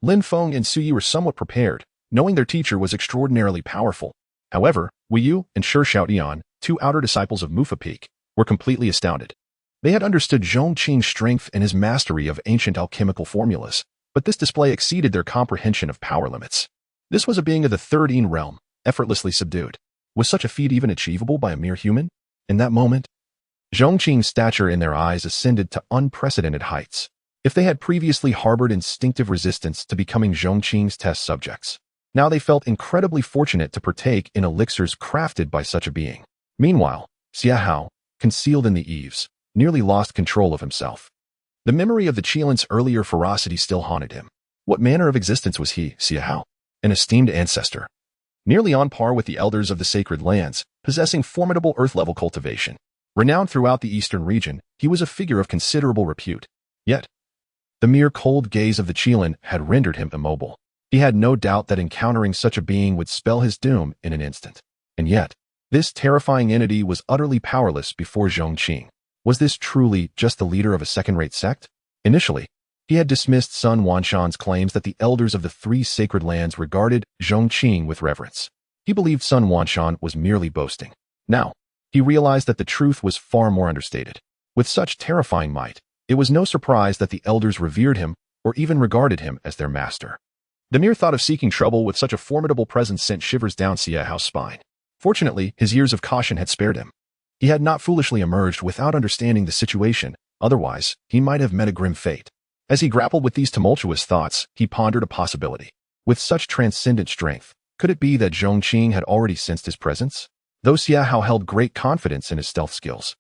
S2: Lin Feng and Su Yi were somewhat prepared, knowing their teacher was extraordinarily powerful. However, Wu Yu and Shi Xiaodian, 2 outer disciples of Mufa Peak, were completely astounded. They had understood Zhong Qing's strength and his mastery of ancient alchemical formulas, but this display exceeded their comprehension of power limits. This was a being of the 3rd realm, effortlessly subdued. Was such a feat even achievable by a mere human? In that moment, Zhong Qing's stature in their eyes ascended to unprecedented heights. If they had previously harbored instinctive resistance to becoming Zhong Qing's test subjects, Now they felt incredibly fortunate to partake in elixirs crafted by such a being. Meanwhile, Xia Hao, concealed in the eaves, nearly lost control of himself. The memory of the Qilin's earlier ferocity still haunted him. What manner of existence was he, Xia Hao? An esteemed ancestor, nearly on par with the elders of the sacred lands, possessing formidable earth-level cultivation. Renowned throughout the eastern region, he was a figure of considerable repute. Yet, the mere cold gaze of the Qilin had rendered him immobile. He had no doubt that encountering such a being would spell his doom in an instant. And yet, this terrifying entity was utterly powerless before Zhong Qing. Was this truly just the leader of a second-rate sect? Initially, he had dismissed Sun Wanshan's claims that the elders of the three sacred lands regarded Zhong Qing with reverence. He believed Sun Wanshan was merely boasting. Now, he realized that the truth was far more understated. With such terrifying might, it was no surprise that the elders revered him or even regarded him as their master. The mere thought of seeking trouble with such a formidable presence sent shivers down Xia Hao's spine. Fortunately, his years of caution had spared him. He had not foolishly emerged without understanding the situation, otherwise, he might have met a grim fate. As he grappled with these tumultuous thoughts, he pondered a possibility. With such transcendent strength, could it be that Zhong Qing had already sensed his presence? Though Xia Hao held great confidence in his stealth skills,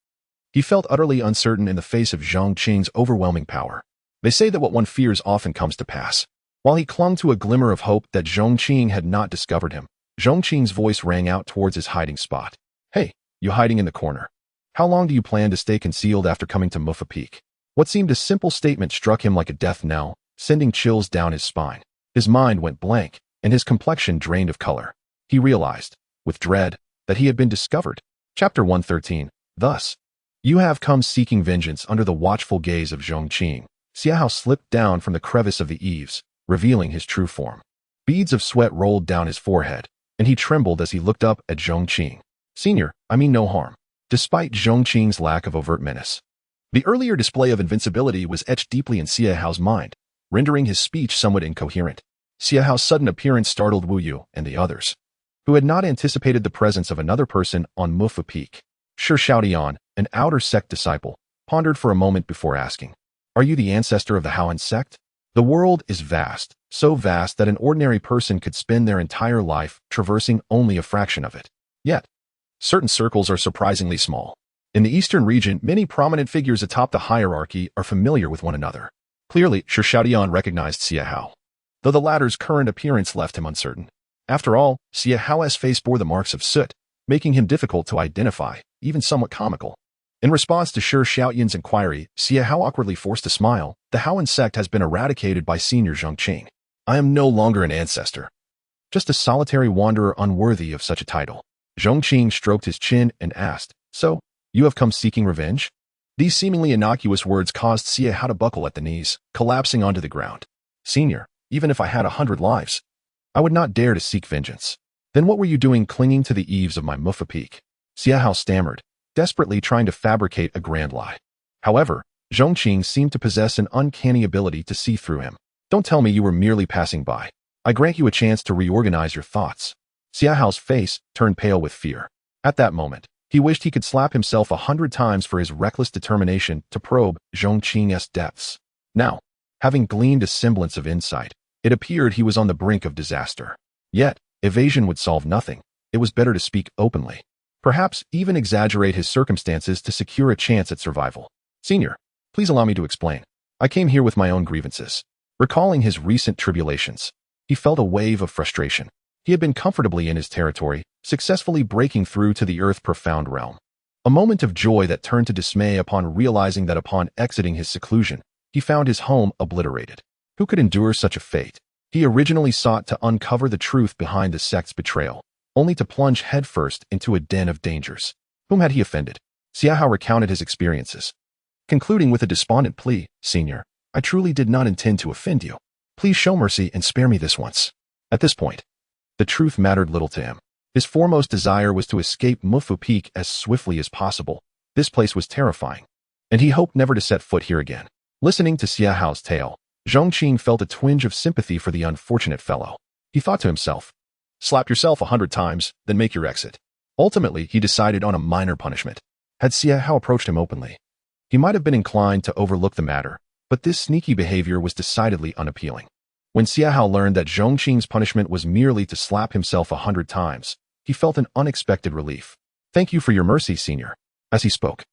S2: he felt utterly uncertain in the face of Zhong Qing's overwhelming power. They say that what one fears often comes to pass. While he clung to a glimmer of hope that Zhong Qing had not discovered him, Zhong Qing's voice rang out towards his hiding spot. Hey, you hiding in the corner. How long do you plan to stay concealed after coming to Muffa Peak? What seemed a simple statement struck him like a death knell, sending chills down his spine. His mind went blank, and his complexion drained of color. He realized, with dread, that he had been discovered. Chapter 113. Thus, you have come seeking vengeance under the watchful gaze of Zhong Qing. Xia Hao slipped down from the crevice of the eaves, revealing his true form. Beads of sweat rolled down his forehead, and he trembled as he looked up at Zhong Qing. Senior, I mean no harm. Despite Zhong Qing's lack of overt menace, the earlier display of invincibility was etched deeply in Xia Hao's mind, rendering his speech somewhat incoherent. Xia Hao's sudden appearance startled Wu Yu and the others, who had not anticipated the presence of another person on Muffa Peak. Shi Shaodian, an outer sect disciple, pondered for a moment before asking, "Are you the ancestor of the Haoan sect?" The world is vast, so vast that an ordinary person could spend their entire life traversing only a fraction of it. Yet, certain circles are surprisingly small. In the eastern region, many prominent figures atop the hierarchy are familiar with one another. Clearly, Shi Shaodian recognized Xia Hao, though the latter's current appearance left him uncertain. After all, Xia Hao's face bore the marks of soot, making him difficult to identify, even somewhat comical. In response to Shi Shaodian's inquiry, Xia Hao awkwardly forced a smile. The Haoan sect has been eradicated by Senior Zhong Qing. I am no longer an ancestor, just a solitary wanderer unworthy of such a title. Zhong Qing stroked his chin and asked, "So, you have come seeking revenge?" These seemingly innocuous words caused Xia Hao to buckle at the knees, collapsing onto the ground. Senior, even if I had 100 lives, I would not dare to seek vengeance. Then what were you doing clinging to the eaves of my Muffa Peak? Xia Hao stammered, desperately trying to fabricate a grand lie. However, Zhong Qing seemed to possess an uncanny ability to see through him. Don't tell me you were merely passing by. I grant you a chance to reorganize your thoughts. Xia Hao's face turned pale with fear. At that moment, he wished he could slap himself 100 times for his reckless determination to probe Zhong Qing's depths. Now, having gleaned a semblance of insight, it appeared he was on the brink of disaster. Yet, evasion would solve nothing. It was better to speak openly. Perhaps even exaggerate his circumstances to secure a chance at survival. Senior, please allow me to explain. I came here with my own grievances. Recalling his recent tribulations, he felt a wave of frustration. He had been comfortably in his territory, successfully breaking through to the earth's profound realm. A moment of joy that turned to dismay upon realizing that upon exiting his seclusion, he found his home obliterated. Who could endure such a fate? He originally sought to uncover the truth behind the sect's betrayal, only to plunge headfirst into a den of dangers. Whom had he offended? Xia Hao recounted his experiences, concluding with a despondent plea, "Senior, I truly did not intend to offend you. Please show mercy and spare me this once." At this point, the truth mattered little to him. His foremost desire was to escape Muffa Peak as swiftly as possible. This place was terrifying, and he hoped never to set foot here again. Listening to Xia Hao's tale, Zhong Qing felt a twinge of sympathy for the unfortunate fellow. He thought to himself, slap yourself 100 times, then make your exit. Ultimately, he decided on a minor punishment. Had Xia Hao approached him openly, he might have been inclined to overlook the matter, but this sneaky behavior was decidedly unappealing. When Xiahao learned that Zhong Qing's punishment was merely to slap himself 100 times, he felt an unexpected relief. "Thank you for your mercy, senior." As he spoke,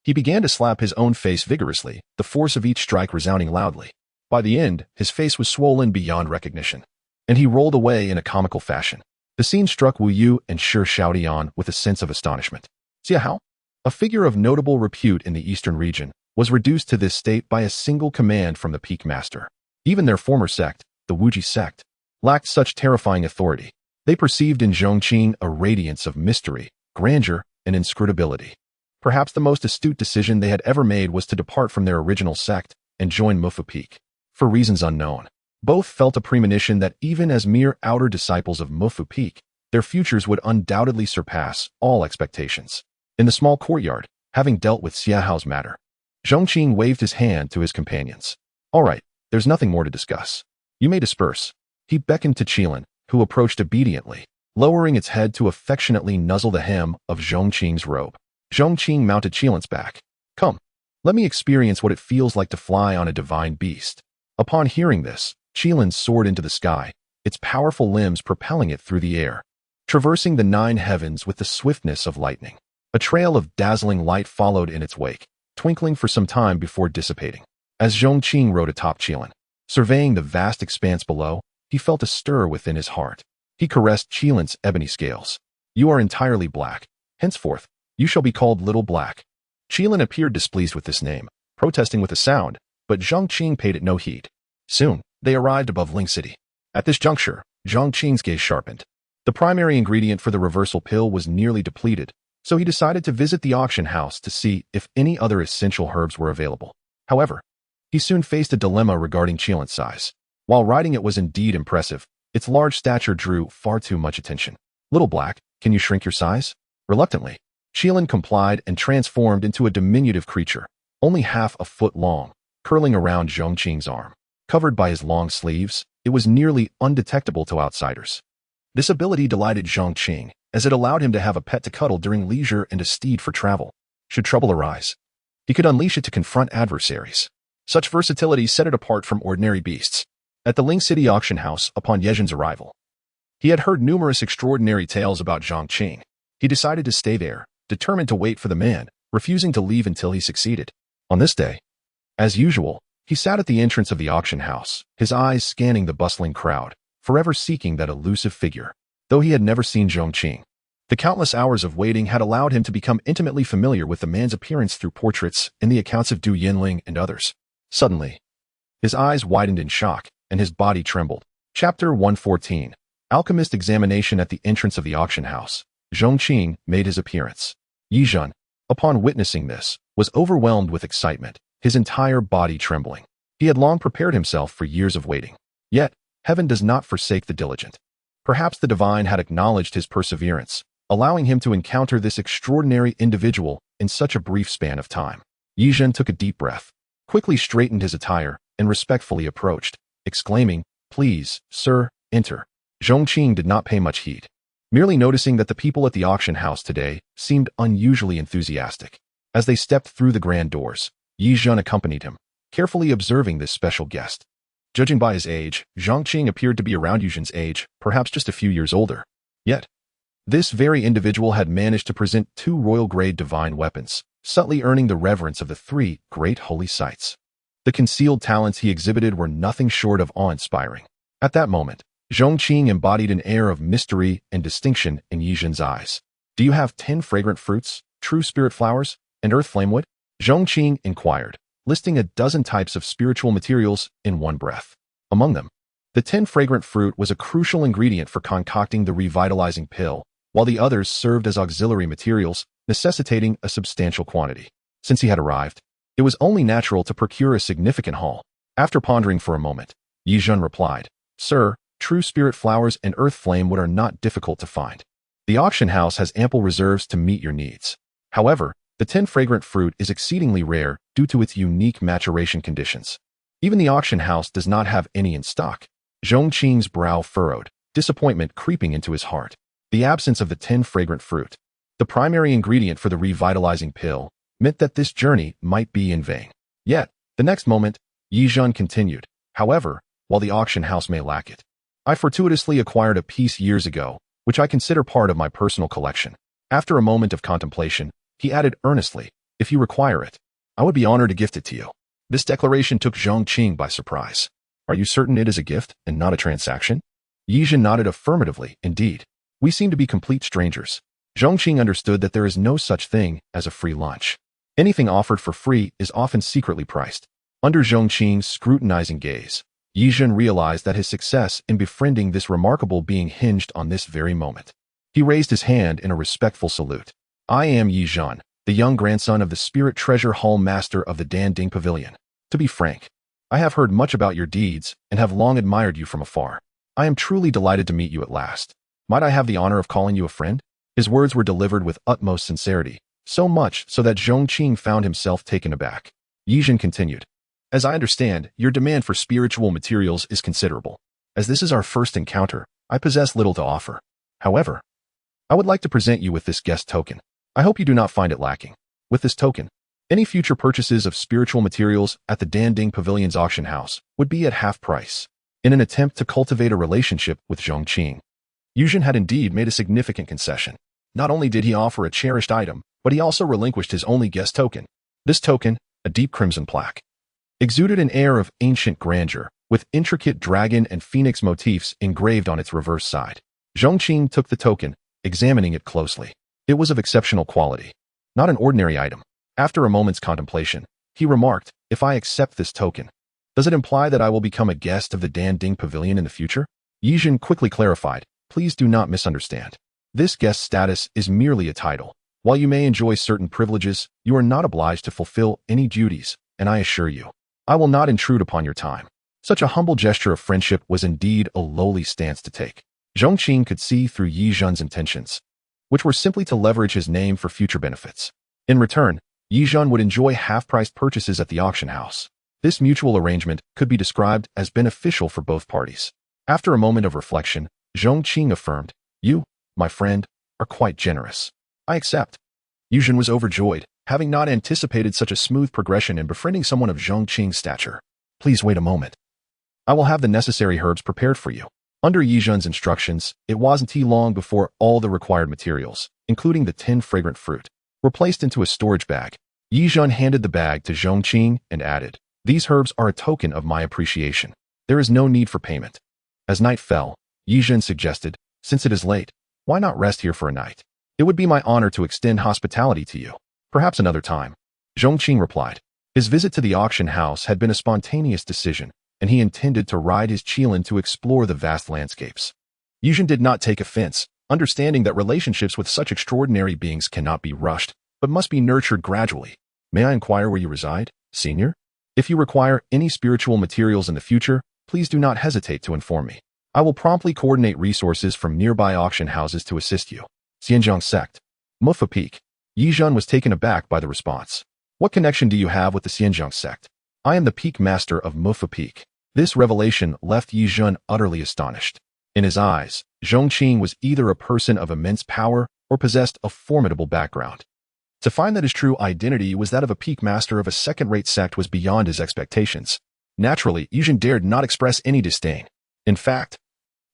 S2: he began to slap his own face vigorously, the force of each strike resounding loudly. By the end, his face was swollen beyond recognition, and he rolled away in a comical fashion. The scene struck Wu Yu and Shi Shaodian with a sense of astonishment. Xiahao, a figure of notable repute in the eastern region, was reduced to this state by a single command from the Peak Master. Even their former sect, the Wuji sect, lacked such terrifying authority. They perceived in Zhong Qing a radiance of mystery, grandeur, and inscrutability. Perhaps the most astute decision they had ever made was to depart from their original sect and join Mufu Peak. For reasons unknown, both felt a premonition that even as mere outer disciples of Mufu Peak, their futures would undoubtedly surpass all expectations. In the small courtyard, having dealt with Xiaohao's matter, Zhong Qing waved his hand to his companions. "All right, there's nothing more to discuss. You may disperse." He beckoned to Qilin, who approached obediently, lowering its head to affectionately nuzzle the hem of Zhong Qing's robe. Zhong Qing mounted Qilin's back. "Come, let me experience what it feels like to fly on a divine beast." Upon hearing this, Qilin soared into the sky, its powerful limbs propelling it through the air, traversing the 9 heavens with the swiftness of lightning. A trail of dazzling light followed in its wake, twinkling for some time before dissipating. As Zhong Qing rode atop Qilin, surveying the vast expanse below, he felt a stir within his heart. He caressed Qilin's ebony scales. "You are entirely black. Henceforth, you shall be called Little Black." Qilin appeared displeased with this name, protesting with a sound, but Zhong Qing paid it no heed. Soon, they arrived above Ling City. At this juncture, Zhong Qing's gaze sharpened. The primary ingredient for the reversal pill was nearly depleted, so he decided to visit the auction house to see if any other essential herbs were available. However, he soon faced a dilemma regarding Qilin's size. While riding it was indeed impressive, its large stature drew far too much attention. "Little Black, can you shrink your size?" Reluctantly, Qilin complied and transformed into a diminutive creature, only half a foot long, curling around Zhong Qing's arm. Covered by his long sleeves, it was nearly undetectable to outsiders. This ability delighted Zhong Qing, as it allowed him to have a pet to cuddle during leisure and a steed for travel. Should trouble arise, he could unleash it to confront adversaries. Such versatility set it apart from ordinary beasts. At the Ling City auction house, upon Yezhin's arrival, he had heard numerous extraordinary tales about Zhong Qing. He decided to stay there, determined to wait for the man, refusing to leave until he succeeded. On this day, as usual, he sat at the entrance of the auction house, his eyes scanning the bustling crowd, forever seeking that elusive figure. Though he had never seen Zhong Qing, the countless hours of waiting had allowed him to become intimately familiar with the man's appearance through portraits and the accounts of Du Yinling and others. Suddenly, his eyes widened in shock, and his body trembled. Chapter 114. Alchemist Examination. At the entrance of the auction house, Zhong Qing made his appearance. Yi Zhen, upon witnessing this, was overwhelmed with excitement, his entire body trembling. He had long prepared himself for years of waiting. Yet, heaven does not forsake the diligent. Perhaps the divine had acknowledged his perseverance, allowing him to encounter this extraordinary individual in such a brief span of time. Yi Zhen took a deep breath, quickly straightened his attire, and respectfully approached, exclaiming, "Please, sir, enter." Zhong Qing did not pay much heed, merely noticing that the people at the auction house today seemed unusually enthusiastic. As they stepped through the grand doors, Yi Zhen accompanied him, carefully observing this special guest. Judging by his age, Zhong Qing appeared to be around Yi Zhen's age, perhaps just a few years older. Yet, this very individual had managed to present 2 royal-grade divine weapons, subtly earning the reverence of the 3 great holy sites. The concealed talents he exhibited were nothing short of awe-inspiring. At that moment, Zhong Qing embodied an air of mystery and distinction in Yi Zhen's eyes. "Do you have 10 fragrant fruits, true spirit flowers, and earth flamewood?" Zhong Qing inquired, listing a dozen types of spiritual materials in one breath. Among them, the 10 fragrant fruit was a crucial ingredient for concocting the revitalizing pill, while the others served as auxiliary materials, necessitating a substantial quantity. Since he had arrived, it was only natural to procure a significant haul. After pondering for a moment, Yi Zhen replied, "Sir, true spirit flowers and earth flamewood are not difficult to find. The auction house has ample reserves to meet your needs. However, the 10 fragrant fruit is exceedingly rare due to its unique maturation conditions. Even the auction house does not have any in stock." Zhong Qing's brow furrowed, disappointment creeping into his heart. The absence of the 10 fragrant fruit, the primary ingredient for the revitalizing pill, meant that this journey might be in vain. Yet, the next moment, Yi Zhen continued, "However, while the auction house may lack it. I fortuitously acquired a piece years ago, which I consider part of my personal collection. After a moment of contemplation, he added earnestly, if you require it, I would be honored to gift it to you. This declaration took Zhong Qing by surprise. Are you certain it is a gift and not a transaction? Yizhen nodded affirmatively, indeed. We seem to be complete strangers. Zhong Qing understood that there is no such thing as a free lunch. Anything offered for free is often secretly priced. Under Zhong Qing's scrutinizing gaze, Yizhen realized that his success in befriending this remarkable being hinged on this very moment. He raised his hand in a respectful salute. I am Yizhen, the young grandson of the Spirit Treasure Hall Master of the Danding Pavilion. To be frank, I have heard much about your deeds and have long admired you from afar. I am truly delighted to meet you at last. Might I have the honor of calling you a friend? His words were delivered with utmost sincerity, so much so that Zhong Qing found himself taken aback. Yizhen continued. As I understand, your demand for spiritual materials is considerable. As this is our first encounter, I possess little to offer. However, I would like to present you with this guest token. I hope you do not find it lacking. With this token, any future purchases of spiritual materials at the Danding Pavilion's auction house would be at half price. In an attempt to cultivate a relationship with Zhong Qing, Yizhen had indeed made a significant concession. Not only did he offer a cherished item, but he also relinquished his only guest token. This token, a deep crimson plaque, exuded an air of ancient grandeur, with intricate dragon and phoenix motifs engraved on its reverse side. Zhong Qing took the token, examining it closely. It was of exceptional quality, not an ordinary item. After a moment's contemplation, he remarked, if I accept this token, does it imply that I will become a guest of the Danding Pavilion in the future? Yizhen quickly clarified, please do not misunderstand. This guest status is merely a title. While you may enjoy certain privileges, you are not obliged to fulfill any duties, and I assure you, I will not intrude upon your time. Such a humble gesture of friendship was indeed a lowly stance to take. Zhong Qing could see through Yizhen's intentions, which were simply to leverage his name for future benefits. In return, Yizhen would enjoy half-priced purchases at the auction house. This mutual arrangement could be described as beneficial for both parties. After a moment of reflection, Zhong Qing affirmed, you, my friend, are quite generous. I accept. Yizhen was overjoyed, having not anticipated such a smooth progression in befriending someone of Zhong Qing's stature. Please wait a moment. I will have the necessary herbs prepared for you. Under Yizhen's instructions, it wasn't long before all the required materials, including the 10 fragrant fruit, were placed into a storage bag. Yizhen handed the bag to Zhong Qing and added, these herbs are a token of my appreciation. There is no need for payment. As night fell, Yizhen suggested, since it is late, why not rest here for a night? It would be my honor to extend hospitality to you. Perhaps another time. Zhong Qing replied. His visit to the auction house had been a spontaneous decision, and he intended to ride his qilin to explore the vast landscapes. Yizhen did not take offense, understanding that relationships with such extraordinary beings cannot be rushed, but must be nurtured gradually. May I inquire where you reside, senior? If you require any spiritual materials in the future, please do not hesitate to inform me. I will promptly coordinate resources from nearby auction houses to assist you. Pingjiang Sect. Mufa Peak. Yizhen was taken aback by the response. What connection do you have with the Pingjiang Sect? I am the peak master of Mufa Peak. This revelation left Yizhen utterly astonished. In his eyes, Zhong Qing was either a person of immense power or possessed a formidable background. To find that his true identity was that of a peak master of a second-rate sect was beyond his expectations. Naturally, Yizhen dared not express any disdain. In fact,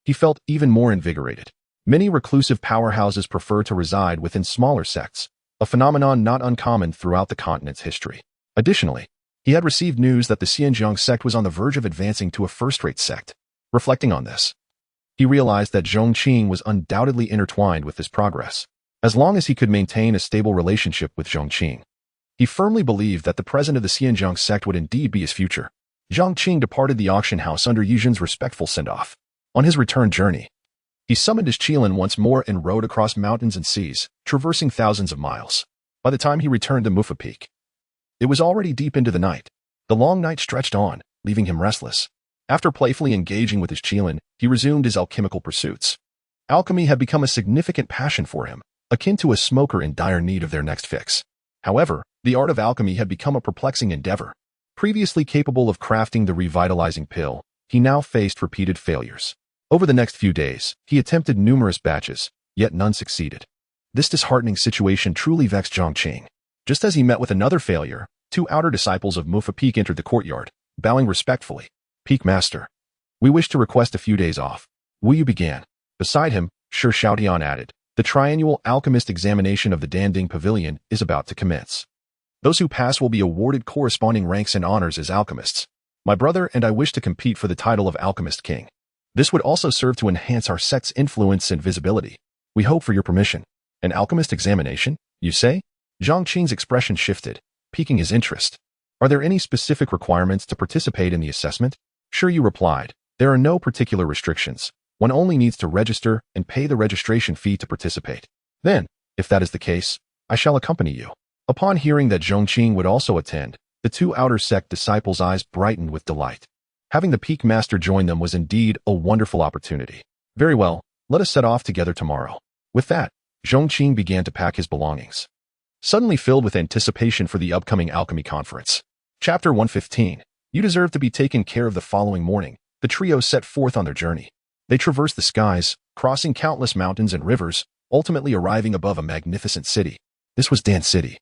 S2: he felt even more invigorated. Many reclusive powerhouses prefer to reside within smaller sects, a phenomenon not uncommon throughout the continent's history. Additionally, he had received news that the Pingjiang Sect was on the verge of advancing to a first-rate sect. Reflecting on this, he realized that Zhong Qing was undoubtedly intertwined with this progress. As long as he could maintain a stable relationship with Zhong Qing, he firmly believed that the president of the Pingjiang Sect would indeed be his future. Zhong Qing departed the auction house under Yizhen's respectful send-off. On his return journey, he summoned his qilin once more and rode across mountains and seas, traversing thousands of miles. By the time he returned to Mufa Peak, it was already deep into the night. The long night stretched on, leaving him restless. After playfully engaging with his qilin, he resumed his alchemical pursuits. Alchemy had become a significant passion for him, akin to a smoker in dire need of their next fix. However, the art of alchemy had become a perplexing endeavor. Previously capable of crafting the revitalizing pill, he now faced repeated failures. Over the next few days, he attempted numerous batches, yet none succeeded. This disheartening situation truly vexed Zhong Qing. Just as he met with another failure, two outer disciples of Mufa Peak entered the courtyard, bowing respectfully. Peak Master. We wish to request a few days off. Wu Yu began. Beside him, Shi Xiaotian added, the triannual alchemist examination of the Danding Pavilion is about to commence. Those who pass will be awarded corresponding ranks and honors as alchemists. My brother and I wish to compete for the title of Alchemist King. This would also serve to enhance our sect's influence and visibility. We hope for your permission. An alchemist examination, you say? Zhong Qing's expression shifted, piquing his interest. Are there any specific requirements to participate in the assessment? Sure, you replied. There are no particular restrictions. One only needs to register and pay the registration fee to participate. Then, if that is the case, I shall accompany you. Upon hearing that Zhong Qing would also attend, the two outer sect disciples' eyes brightened with delight. Having the Peak Master join them was indeed a wonderful opportunity. Very well, let us set off together tomorrow. With that, Zhong Qing began to pack his belongings. Suddenly filled with anticipation for the upcoming alchemy conference. Chapter 115. You deserve to be taken care of. The following morning, the trio set forth on their journey. They traversed the skies, crossing countless mountains and rivers, ultimately arriving above a magnificent city. This was Dan City,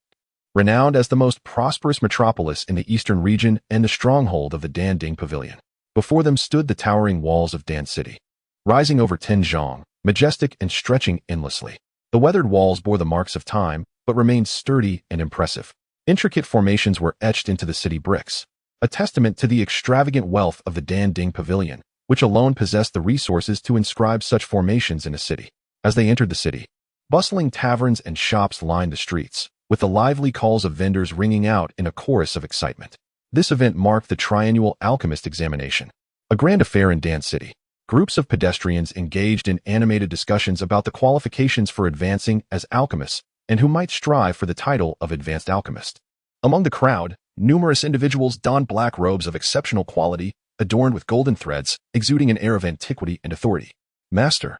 S2: renowned as the most prosperous metropolis in the eastern region and the stronghold of the Danding Pavilion. Before them stood the towering walls of Dan City, rising over 10 zhong, majestic and stretching endlessly. The weathered walls bore the marks of time, but remained sturdy and impressive. Intricate formations were etched into the city bricks, a testament to the extravagant wealth of the Danding Pavilion, which alone possessed the resources to inscribe such formations in a city. As they entered the city, bustling taverns and shops lined the streets, with the lively calls of vendors ringing out in a chorus of excitement. This event marked the triannual alchemist examination, a grand affair in Dan City. Groups of pedestrians engaged in animated discussions about the qualifications for advancing as alchemists and who might strive for the title of advanced alchemist. Among the crowd, numerous individuals donned black robes of exceptional quality, adorned with golden threads, exuding an air of antiquity and authority. Master,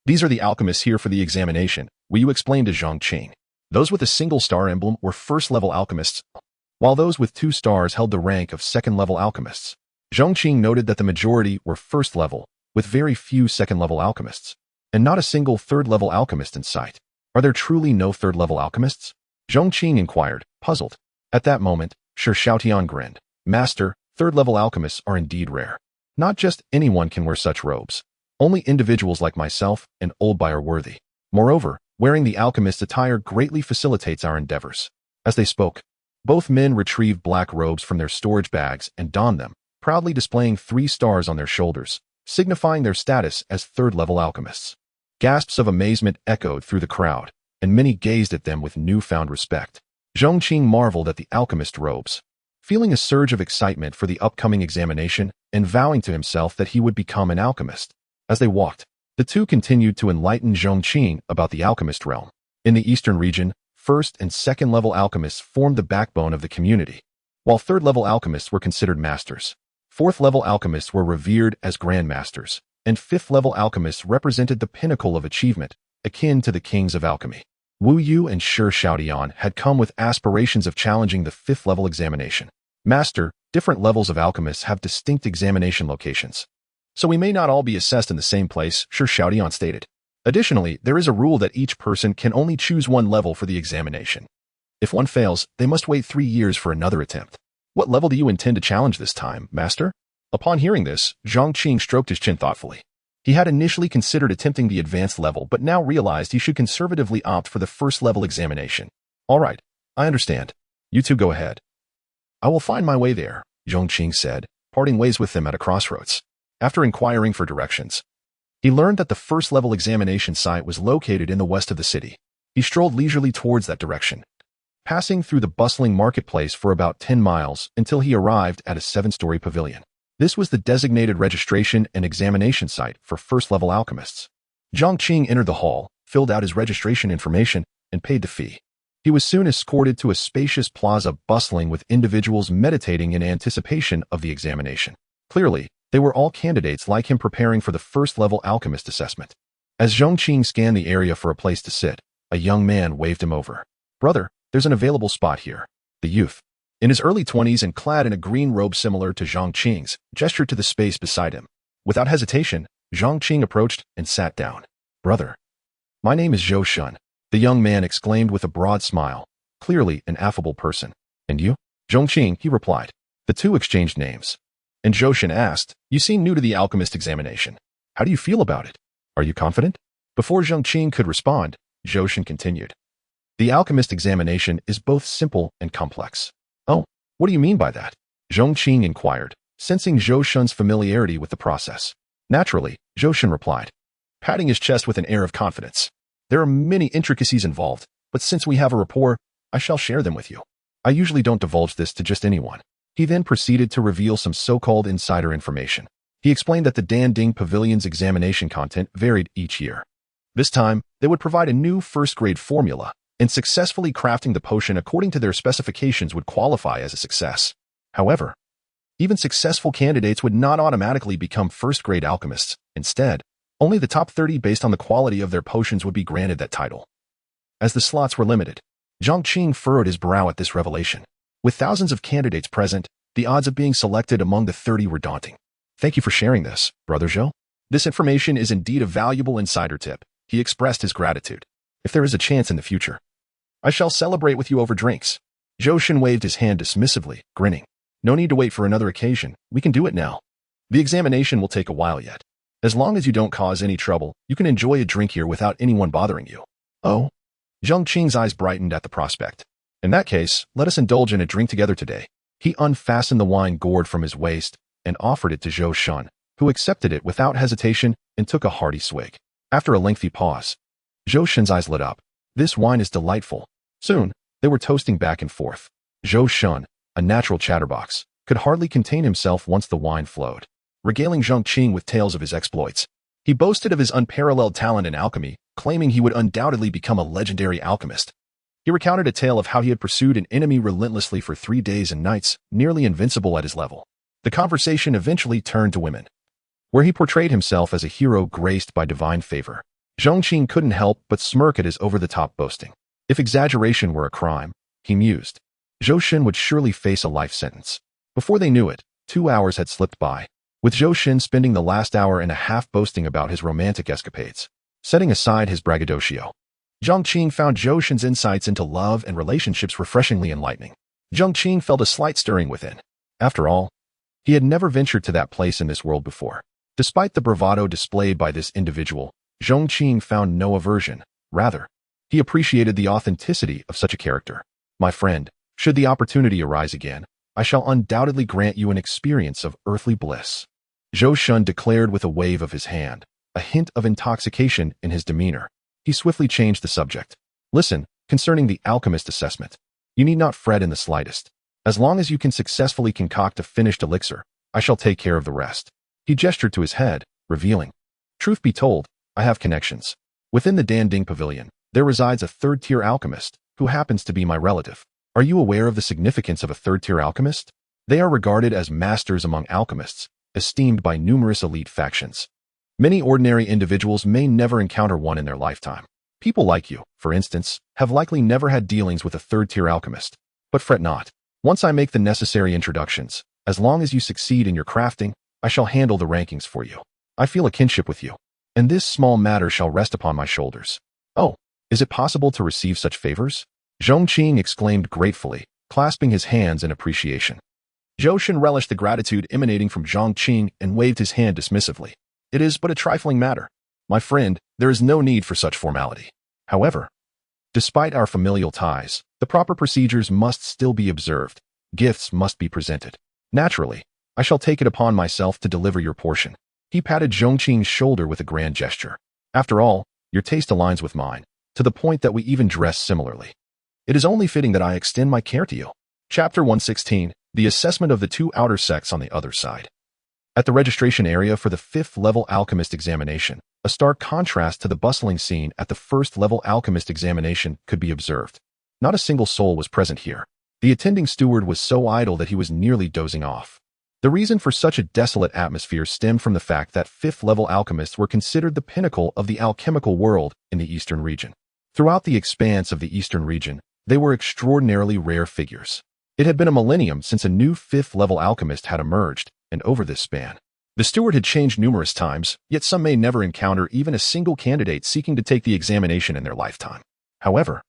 S2: these are the alchemists here for the examination, Wu Yu explained to Zhong Qing. Those with a single star emblem were first-level alchemists, while those with 2 stars held the rank of second-level alchemists. Zhong Qing noted that the majority were first-level, with very few second-level alchemists, and not a single third-level alchemist in sight. Are there truly no third-level alchemists? Zhong Qing inquired, puzzled. At that moment, Shi Xiaotian grinned. Master, third-level alchemists are indeed rare. Not just anyone can wear such robes. Only individuals like myself and Oldby are worthy. Moreover, wearing the alchemist attire greatly facilitates our endeavors. As they spoke, both men retrieved black robes from their storage bags and donned them, proudly displaying 3 stars on their shoulders, signifying their status as third-level alchemists. Gasps of amazement echoed through the crowd, and many gazed at them with newfound respect. Zhong Qing marveled at the alchemist robes, feeling a surge of excitement for the upcoming examination and vowing to himself that he would become an alchemist. As they walked, the two continued to enlighten Zhong Qing about the alchemist realm. In the eastern region, first and second-level alchemists formed the backbone of the community, while third-level alchemists were considered masters. Fourth-level alchemists were revered as grandmasters, and fifth-level alchemists represented the pinnacle of achievement, akin to the kings of alchemy. Wu Yu and Shi Xiaotian had come with aspirations of challenging the fifth-level examination. Master, different levels of alchemists have distinct examination locations, so we may not all be assessed in the same place, Shi Xiaotian stated. Additionally, there is a rule that each person can only choose one level for the examination. If one fails, they must wait 3 years for another attempt. What level do you intend to challenge this time, Master? Upon hearing this, Zhong Qing stroked his chin thoughtfully. He had initially considered attempting the advanced level, but now realized he should conservatively opt for the first-level examination. All right, I understand. You two go ahead. I will find my way there, Zhong Qing said, parting ways with them at a crossroads. After inquiring for directions, he learned that the first-level examination site was located in the west of the city. He strolled leisurely towards that direction, passing through the bustling marketplace for about 10 miles until he arrived at a 7-story pavilion. This was the designated registration and examination site for first-level alchemists. Zhong Qing entered the hall, filled out his registration information, and paid the fee. He was soon escorted to a spacious plaza bustling with individuals meditating in anticipation of the examination. Clearly, they were all candidates like him preparing for the first-level alchemist assessment. As Zhong Qing scanned the area for a place to sit, a young man waved him over. Brother, there's an available spot here. The youth, in his early 20s and clad in a green robe similar to Zhong Qing's, gestured to the space beside him. Without hesitation, Zhong Qing approached and sat down. Brother, my name is Zhou Shun, the young man exclaimed with a broad smile, clearly an affable person. And you? Zhong Qing, he replied. The two exchanged names. and Zhou Shen asked, "You seem new to the alchemist examination. How do you feel about it? Are you confident?" Before Zhong Qing could respond, Zhou Shen continued. "The alchemist examination is both simple and complex." "Oh, what do you mean by that?" Zhong Qing inquired, sensing Zhou Shen's familiarity with the process. Naturally, Zhou Shen replied, patting his chest with an air of confidence. "There are many intricacies involved, but since we have a rapport, I shall share them with you. I usually don't divulge this to just anyone." He then proceeded to reveal some so-called insider information. He explained that the Danding Pavilion's examination content varied each year. This time, they would provide a new first-grade formula, and successfully crafting the potion according to their specifications would qualify as a success. However, even successful candidates would not automatically become first-grade alchemists. Instead, only the top 30 based on the quality of their potions would be granted that title. As the slots were limited, Zhong Qing furrowed his brow at this revelation. With thousands of candidates present, the odds of being selected among the 30 were daunting. "Thank you for sharing this, Brother Zhou. This information is indeed a valuable insider tip." He expressed his gratitude. "If there is a chance in the future, I shall celebrate with you over drinks." Zhou Shen waved his hand dismissively, grinning. "No need to wait for another occasion. We can do it now. The examination will take a while yet. As long as you don't cause any trouble, you can enjoy a drink here without anyone bothering you." "Oh?" Zhong Qing's eyes brightened at the prospect. "In that case, let us indulge in a drink together today." He unfastened the wine gourd from his waist and offered it to Zhou Shen, who accepted it without hesitation and took a hearty swig. After a lengthy pause, Zhou Shen's eyes lit up. "This wine is delightful." Soon, they were toasting back and forth. Zhou Shen, a natural chatterbox, could hardly contain himself once the wine flowed, regaling Zhong Qing with tales of his exploits. He boasted of his unparalleled talent in alchemy, claiming he would undoubtedly become a legendary alchemist. He recounted a tale of how he had pursued an enemy relentlessly for 3 days and nights, nearly invincible at his level. The conversation eventually turned to women, where he portrayed himself as a hero graced by divine favor. Zhong Qing couldn't help but smirk at his over-the-top boasting. If exaggeration were a crime, he mused, Zhou Shen would surely face a life sentence. Before they knew it, 2 hours had slipped by, with Zhou Shen spending the last hour and a half boasting about his romantic escapades. Setting aside his braggadocio, Zhong Qing found Zhou Shen's insights into love and relationships refreshingly enlightening. Zhong Qing felt a slight stirring within. After all, he had never ventured to that place in this world before. Despite the bravado displayed by this individual, Zhong Qing found no aversion. Rather, he appreciated the authenticity of such a character. "My friend, should the opportunity arise again, I shall undoubtedly grant you an experience of earthly bliss," Zhou Shen declared with a wave of his hand, a hint of intoxication in his demeanor. He swiftly changed the subject. "Listen, concerning the alchemist assessment, you need not fret in the slightest. As long as you can successfully concoct a finished elixir, I shall take care of the rest." He gestured to his head, revealing, "Truth be told, I have connections. Within the Danding Pavilion, there resides a third-tier alchemist, who happens to be my relative. Are you aware of the significance of a third-tier alchemist? They are regarded as masters among alchemists, esteemed by numerous elite factions. Many ordinary individuals may never encounter one in their lifetime. People like you, for instance, have likely never had dealings with a third-tier alchemist. But fret not. Once I make the necessary introductions, as long as you succeed in your crafting, I shall handle the rankings for you. I feel a kinship with you, and this small matter shall rest upon my shoulders." "Oh, is it possible to receive such favors?" Zhong Qing exclaimed gratefully, clasping his hands in appreciation. Zhou Shen relished the gratitude emanating from Zhong Qing and waved his hand dismissively. "It is but a trifling matter. My friend, there is no need for such formality. However, despite our familial ties, the proper procedures must still be observed. Gifts must be presented. Naturally, I shall take it upon myself to deliver your portion." He patted Zhong Qing's shoulder with a grand gesture. "After all, your taste aligns with mine, to the point that we even dress similarly. It is only fitting that I extend my care to you." Chapter 116, The Assessment of the Two Outer Sects on the Other Side. At the registration area for the 5th-level alchemist examination, a stark contrast to the bustling scene at the 1st-level alchemist examination could be observed. Not a single soul was present here. The attending steward was so idle that he was nearly dozing off. The reason for such a desolate atmosphere stemmed from the fact that 5th-level alchemists were considered the pinnacle of the alchemical world in the Eastern region. Throughout the expanse of the Eastern region, they were extraordinarily rare figures. It had been a millennium since a new 5th-level alchemist had emerged, and over this span, the steward had changed numerous times, yet some may never encounter even a single candidate seeking to take the examination in their lifetime. However,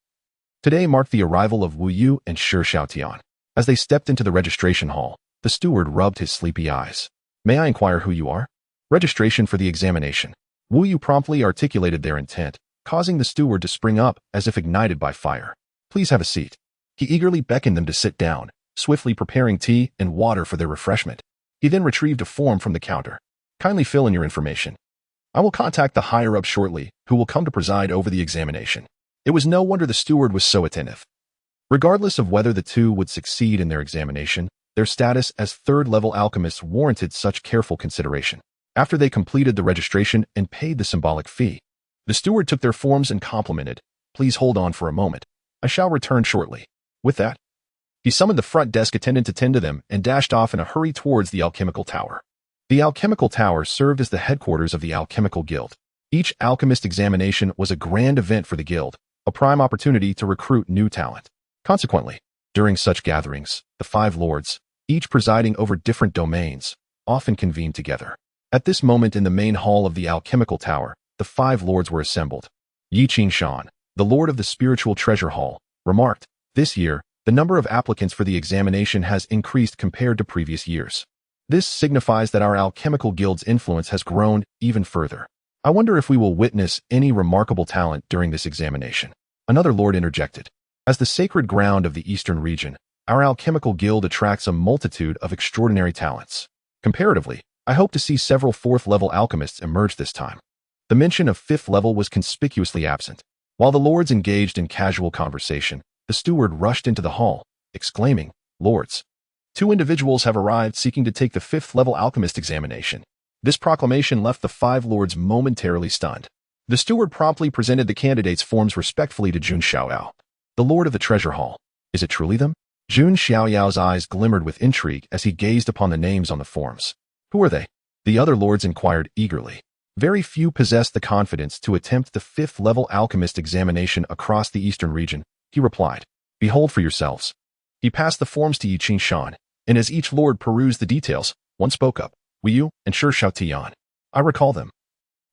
S2: today marked the arrival of Wu Yu and Shi Xiaotian. As they stepped into the registration hall, The steward rubbed his sleepy eyes. May I inquire who you are? Registration for the examination. Wu Yu promptly articulated their intent, causing the steward to spring up as if ignited by fire. Please have a seat. He eagerly beckoned them to sit down, swiftly preparing tea and water for their refreshment. He then retrieved a form from the counter. Kindly fill in your information. I will contact the higher-up shortly, who will come to preside over the examination. It was no wonder the steward was so attentive. Regardless of whether the two would succeed in their examination, their status as third-level alchemists warranted such careful consideration. After they completed the registration and paid the symbolic fee, the steward took their forms and complimented, "Please hold on for a moment. I shall return shortly." With that, he summoned the front desk attendant to tend to them and dashed off in a hurry towards the alchemical tower. The alchemical tower served as the headquarters of the alchemical guild. Each alchemist examination was a grand event for the guild, a prime opportunity to recruit new talent. Consequently, during such gatherings, the five lords, each presiding over different domains, often convened together. At this moment in the main hall of the alchemical tower, the five lords were assembled. Yi Qingshan, the lord of the spiritual treasure hall, remarked, "This year, the number of applicants for the examination has increased compared to previous years. This signifies that our alchemical guild's influence has grown even further. I wonder if we will witness any remarkable talent during this examination." Another lord interjected. As the sacred ground of the eastern region, our alchemical guild attracts a multitude of extraordinary talents. Comparatively, I hope to see several fourth-level alchemists emerge this time. The mention of fifth level was conspicuously absent. While the lords engaged in casual conversation, the steward rushed into the hall, exclaiming, "Lords, two individuals have arrived seeking to take the fifth-level alchemist examination." This proclamation left the five lords momentarily stunned. The steward promptly presented the candidates' forms respectfully to Jun Xiaoyao, the lord of the treasure hall. Is it truly them? Jun Xiaoyao's eyes glimmered with intrigue as he gazed upon the names on the forms. Who are they? The other lords inquired eagerly. Very few possessed the confidence to attempt the fifth-level alchemist examination across the eastern region, he replied. Behold for yourselves. He passed the forms to Yi Qingshan, and as each lord perused the details, one spoke up. Wu Yu and Shi Xiaotian. I recall them.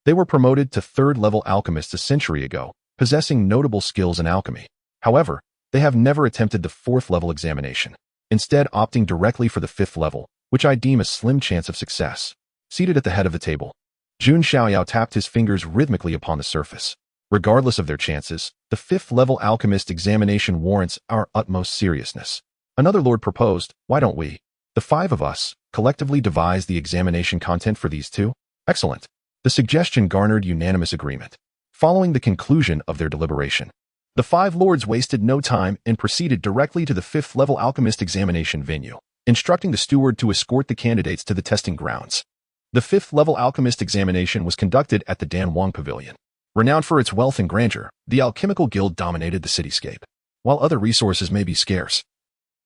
S2: They were promoted to third-level alchemists a century ago, possessing notable skills in alchemy. However, they have never attempted the fourth-level examination, instead opting directly for the fifth level, which I deem a slim chance of success. Seated at the head of the table, Jun Xiaoyao tapped his fingers rhythmically upon the surface. Regardless of their chances, the fifth-level alchemist examination warrants our utmost seriousness. Another lord proposed, why don't we, the five of us, collectively devise the examination content for these two? Excellent. The suggestion garnered unanimous agreement. Following the conclusion of their deliberation, the five lords wasted no time and proceeded directly to the fifth-level alchemist examination venue, instructing the steward to escort the candidates to the testing grounds. The fifth-level alchemist examination was conducted at the Danwang Pavilion. Renowned for its wealth and grandeur, the alchemical guild dominated the cityscape. While other resources may be scarce,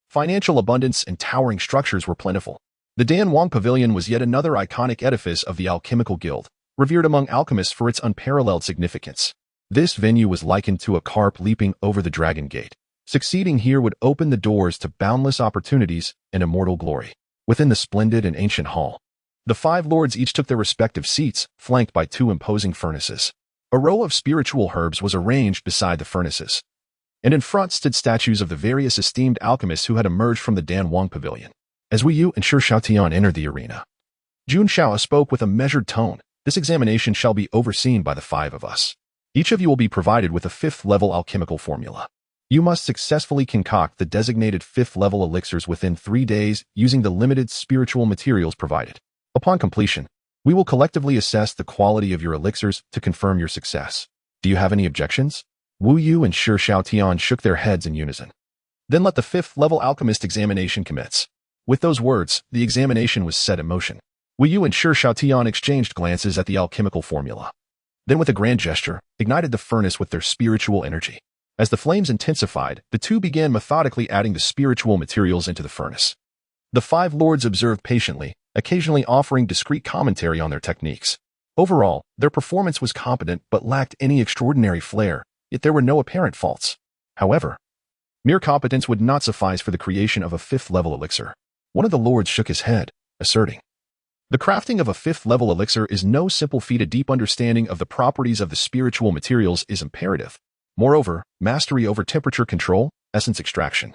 S2: financial abundance and towering structures were plentiful. The Danwang Pavilion was yet another iconic edifice of the alchemical guild, revered among alchemists for its unparalleled significance. This venue was likened to a carp leaping over the dragon gate. Succeeding here would open the doors to boundless opportunities and immortal glory. Within the splendid and ancient hall, the five lords each took their respective seats, flanked by two imposing furnaces. A row of spiritual herbs was arranged beside the furnaces, and in front stood statues of the various esteemed alchemists who had emerged from the Danwang Pavilion. As Wu Yu and Shi Xiaotian entered the arena, Jun Xiao spoke with a measured tone. This examination shall be overseen by the five of us. Each of you will be provided with a fifth-level alchemical formula. You must successfully concoct the designated fifth-level elixirs within 3 days using the limited spiritual materials provided. Upon completion, we will collectively assess the quality of your elixirs to confirm your success. Do you have any objections? Wu Yu and Shi Xiaotian shook their heads in unison. Then let the fifth-level alchemist examination commence. With those words, the examination was set in motion. Wu Yu and Shi Xiaotian exchanged glances at the alchemical formula. Then with a grand gesture, ignited the furnace with their spiritual energy. As the flames intensified, the two began methodically adding the spiritual materials into the furnace. The five lords observed patiently, occasionally offering discreet commentary on their techniques. Overall, their performance was competent but lacked any extraordinary flair, yet there were no apparent faults. However, mere competence would not suffice for the creation of a fifth-level elixir. One of the lords shook his head, asserting, the crafting of a fifth-level elixir is no simple feat. A deep understanding of the properties of the spiritual materials is imperative. Moreover, mastery over temperature control, essence extraction,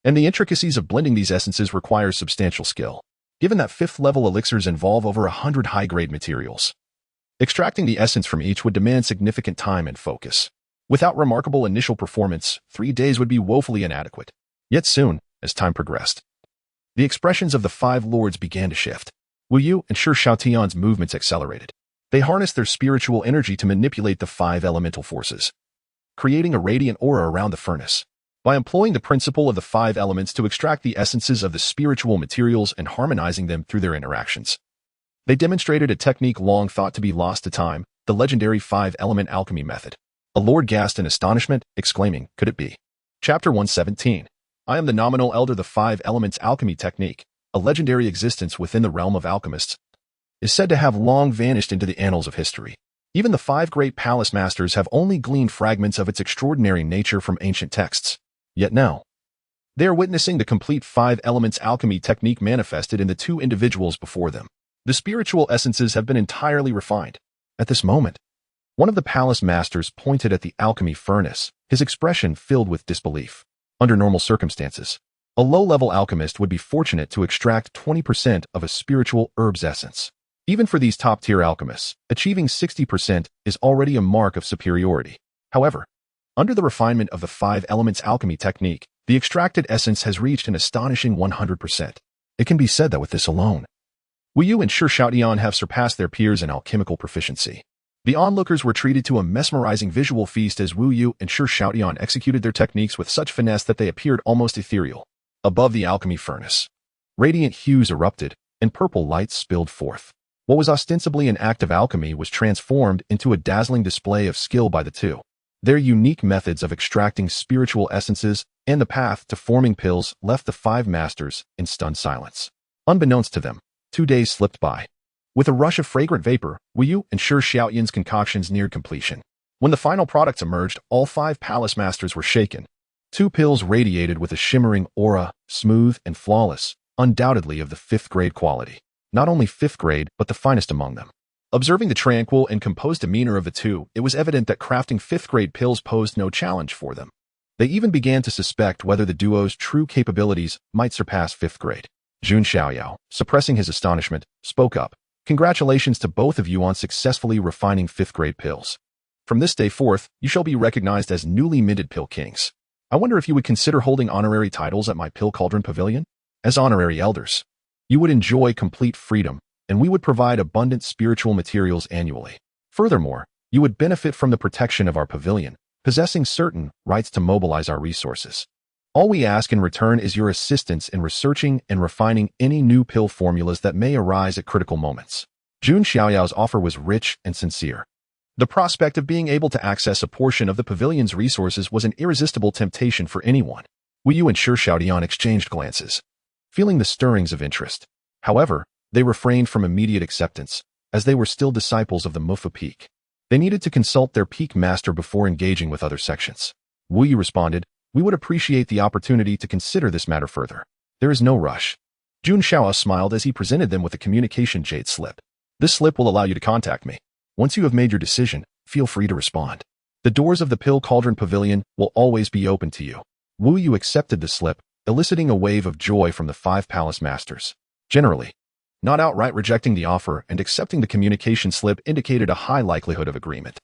S2: and the intricacies of blending these essences require substantial skill, given that 5th-level elixirs involve over 100 high-grade materials. Extracting the essence from each would demand significant time and focus. Without remarkable initial performance, 3 days would be woefully inadequate. Yet soon, as time progressed, the expressions of the 5 lords began to shift. Wu Yu and Shi Xiaotian's movements accelerated. They harnessed their spiritual energy to manipulate the 5 elemental forces, creating a radiant aura around the furnace. By employing the principle of the 5 elements to extract the essences of the spiritual materials and harmonizing them through their interactions, they demonstrated a technique long thought to be lost to time, the legendary 5-element alchemy method. A lord gasped in astonishment, exclaiming, "Could it be?" Chapter 117. I am the nominal elder. The 5 elements alchemy technique, a legendary existence within the realm of alchemists, is said to have long vanished into the annals of history. Even the 5 great palace masters have only gleaned fragments of its extraordinary nature from ancient texts. Yet now, they are witnessing the complete 5 elements alchemy technique manifested in the 2 individuals before them. The spiritual essences have been entirely refined. At this moment, one of the palace masters pointed at the alchemy furnace, his expression filled with disbelief. Under normal circumstances, a low-level alchemist would be fortunate to extract 20% of a spiritual herb's essence. Even for these top-tier alchemists, achieving 60% is already a mark of superiority. However, under the refinement of the 5 elements alchemy technique, the extracted essence has reached an astonishing 100%. It can be said that with this alone, Wu Yu and Shi Xiaotian have surpassed their peers in alchemical proficiency. The onlookers were treated to a mesmerizing visual feast as Wu Yu and Shi Xiaotian executed their techniques with such finesse that they appeared almost ethereal. Above the alchemy furnace, radiant hues erupted, and purple lights spilled forth. What was ostensibly an act of alchemy was transformed into a dazzling display of skill by the 2. Their unique methods of extracting spiritual essences and the path to forming pills left the 5 masters in stunned silence. Unbeknownst to them, 2 days slipped by. With a rush of fragrant vapor, Wu Yu and Shi Xiaotian's concoctions neared completion. When the final products emerged, all 5 palace masters were shaken. 2 pills radiated with a shimmering aura, smooth and flawless, undoubtedly of the 5th grade quality. Not only 5th grade, but the finest among them. Observing the tranquil and composed demeanor of the 2, it was evident that crafting 5th grade pills posed no challenge for them. They even began to suspect whether the duo's true capabilities might surpass 5th grade. Jun Xiaoyao, suppressing his astonishment, spoke up. Congratulations to both of you on successfully refining 5th grade pills. From this day forth, you shall be recognized as newly minted pill kings. I wonder if you would consider holding honorary titles at my pill cauldron pavilion? As honorary elders, you would enjoy complete freedom, and we would provide abundant spiritual materials annually. Furthermore, you would benefit from the protection of our pavilion, possessing certain rights to mobilize our resources. All we ask in return is your assistance in researching and refining any new pill formulas that may arise at critical moments. Jun Xiaoyao's offer was rich and sincere. The prospect of being able to access a portion of the pavilion's resources was an irresistible temptation for anyone. Wu Yu and Shi Xiaotian exchanged glances, feeling the stirrings of interest. However, they refrained from immediate acceptance, as they were still disciples of the Mufa Peak. They needed to consult their peak master before engaging with other sections. Wu Yu responded, "We would appreciate the opportunity to consider this matter further. There is no rush." Jun Xiao smiled as he presented them with a communication jade slip. "This slip will allow you to contact me. Once you have made your decision, feel free to respond. The doors of the Pill Cauldron Pavilion will always be open to you." Wu Yu accepted the slip, eliciting a wave of joy from the 5 palace masters. Generally, not outright rejecting the offer and accepting the communication slip indicated a high likelihood of agreement.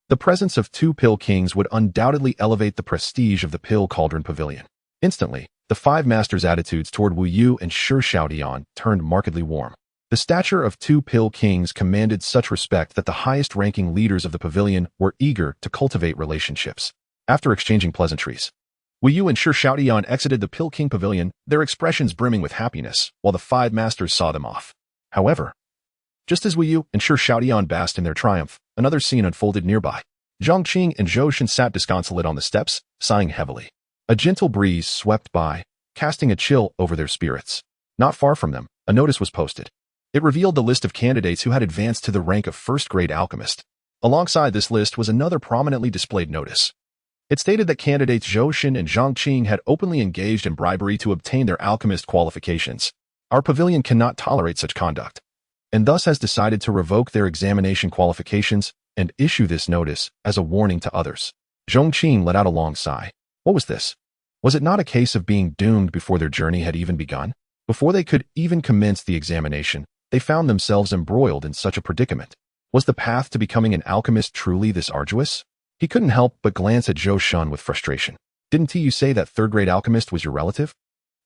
S2: The presence of 2 pill kings would undoubtedly elevate the prestige of the Pill Cauldron Pavilion. Instantly, the 5 masters' attitudes toward Wu Yu and Shi Xiaotian turned markedly warm. The stature of 2 pill kings commanded such respect that the highest-ranking leaders of the pavilion were eager to cultivate relationships. After exchanging pleasantries, Wu Yu and Shi Xiaotian exited the Pill King Pavilion, their expressions brimming with happiness, while the 5 masters saw them off. However, just as Wu Yu and Shi Xiaotian basked in their triumph, another scene unfolded nearby. Zhong Qing and Zhou Shen sat disconsolate on the steps, sighing heavily. A gentle breeze swept by, casting a chill over their spirits. Not far from them, a notice was posted. It revealed the list of candidates who had advanced to the rank of first-grade alchemist. Alongside this list was another prominently displayed notice. It stated that candidates Zhou Shen and Zhong Qing had openly engaged in bribery to obtain their alchemist qualifications. Our pavilion cannot tolerate such conduct, and thus has decided to revoke their examination qualifications and issue this notice as a warning to others. Zhong Qing let out a long sigh. What was this? Was it not a case of being doomed before their journey had even begun? Before they could even commence the examination, they found themselves embroiled in such a predicament. Was the path to becoming an alchemist truly this arduous? He couldn't help but glance at Zhou Shun with frustration. Didn't you say that third-grade alchemist was your relative?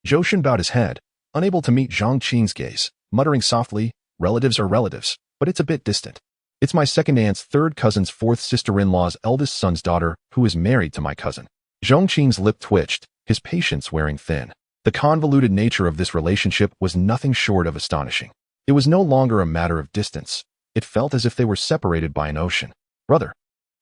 S2: Zhou Shun bowed his head, unable to meet Zhong Qing's gaze, muttering softly, relatives are relatives, but it's a bit distant. It's my second aunt's third cousin's fourth sister-in-law's eldest son's daughter who is married to my cousin. Zhong Qing's lip twitched, his patience wearing thin. The convoluted nature of this relationship was nothing short of astonishing. It was no longer a matter of distance. It felt as if they were separated by an ocean. Brother,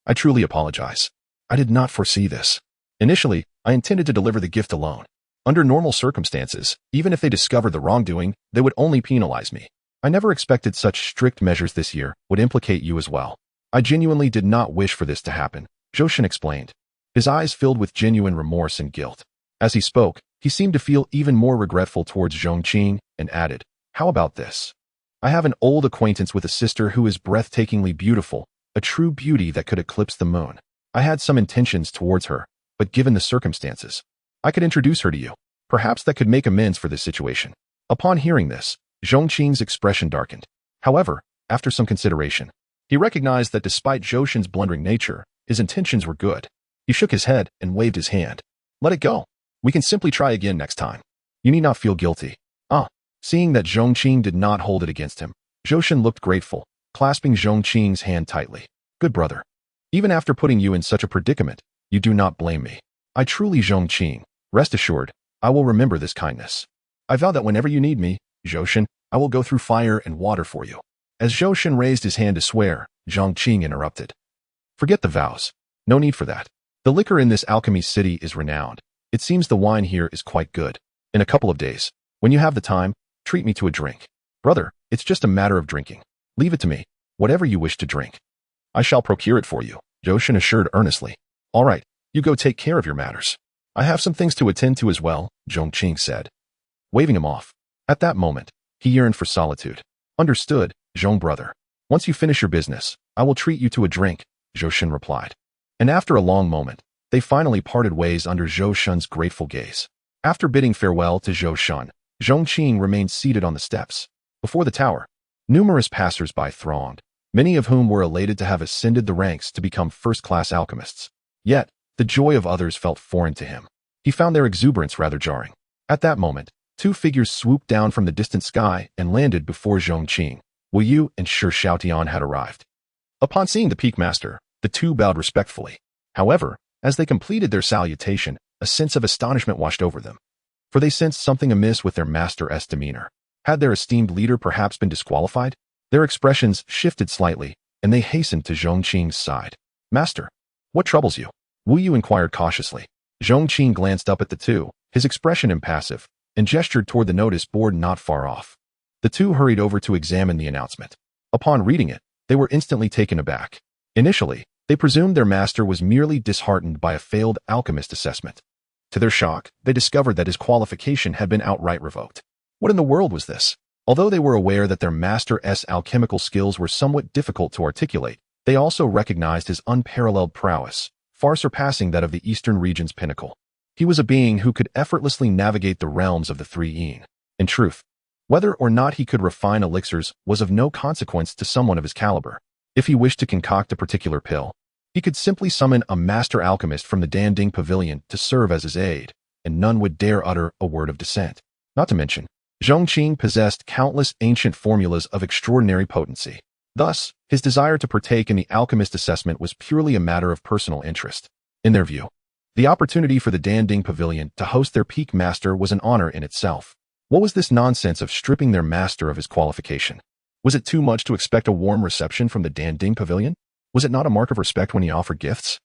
S2: I truly apologize. I did not foresee this. Initially, I intended to deliver the gift alone. Under normal circumstances, even if they discovered the wrongdoing, they would only penalize me. I never expected such strict measures this year would implicate you as well. I genuinely did not wish for this to happen, Zhou Shun explained. His eyes filled with genuine remorse and guilt. As he spoke, he seemed to feel even more regretful towards Zhong Qing and added, how about this? I have an old acquaintance with a sister who is breathtakingly beautiful, a true beauty that could eclipse the moon. I had some intentions towards her, but given the circumstances, I could introduce her to you. Perhaps that could make amends for this situation. Upon hearing this, Zhong Qing's expression darkened. However, after some consideration, he recognized that despite Zhou Shun's blundering nature, his intentions were good. He shook his head and waved his hand. Let it go. We can simply try again next time. You need not feel guilty. Seeing that Zhong Qing did not hold it against him, Zhou Shun looked grateful, clasping Zhong Qing's hand tightly. Good brother. Even after putting you in such a predicament, you do not blame me. I truly, Zhong Qing, rest assured, I will remember this kindness. I vow that whenever you need me, Zhou Shun, I will go through fire and water for you. As Zhou Shun raised his hand to swear, Zhong Qing interrupted. Forget the vows. No need for that. The liquor in this alchemy city is renowned. It seems the wine here is quite good. In a couple of days, when you have the time, treat me to a drink. Brother, it's just a matter of drinking. Leave it to me. Whatever you wish to drink, I shall procure it for you, Zhou Shun assured earnestly. All right, you go take care of your matters. I have some things to attend to as well, Zhong Qing said, waving him off. At that moment, he yearned for solitude. Understood, Zhong brother. Once you finish your business, I will treat you to a drink, Zhou Shun replied. And after a long moment, they finally parted ways under Zhou Shun's grateful gaze. After bidding farewell to Zhou Shun, Zhong Qing remained seated on the steps. Before the tower, numerous passers-by thronged, many of whom were elated to have ascended the ranks to become first-class alchemists. Yet, the joy of others felt foreign to him. He found their exuberance rather jarring. At that moment, two figures swooped down from the distant sky and landed before Zhong Qing. Wu Yu and Shi Xiaotian had arrived. Upon seeing the peak master, the two bowed respectfully. However, as they completed their salutation, a sense of astonishment washed over them. For they sensed something amiss with their master's demeanor. Had their esteemed leader perhaps been disqualified? Their expressions shifted slightly, and they hastened to Zhong Qing's side. Master, what troubles you? Wu Yu inquired cautiously. Zhong Qing glanced up at the two, his expression impassive, and gestured toward the notice board not far off. The two hurried over to examine the announcement. Upon reading it, they were instantly taken aback. Initially, they presumed their master was merely disheartened by a failed alchemist assessment. To their shock, they discovered that his qualification had been outright revoked. What in the world was this? Although they were aware that their master's alchemical skills were somewhat difficult to articulate, they also recognized his unparalleled prowess, far surpassing that of the Eastern region's pinnacle. He was a being who could effortlessly navigate the realms of the three Yin. In truth, whether or not he could refine elixirs was of no consequence to someone of his caliber. If he wished to concoct a particular pill, he could simply summon a master alchemist from the Danding Pavilion to serve as his aide, and none would dare utter a word of dissent. Not to mention, Zhong Qing possessed countless ancient formulas of extraordinary potency. Thus, his desire to partake in the alchemist assessment was purely a matter of personal interest. In their view, the opportunity for the Danding Pavilion to host their peak master was an honor in itself. What was this nonsense of stripping their master of his qualification? Was it too much to expect a warm reception from the Danding Pavilion? Was it not a mark of respect when he offered gifts?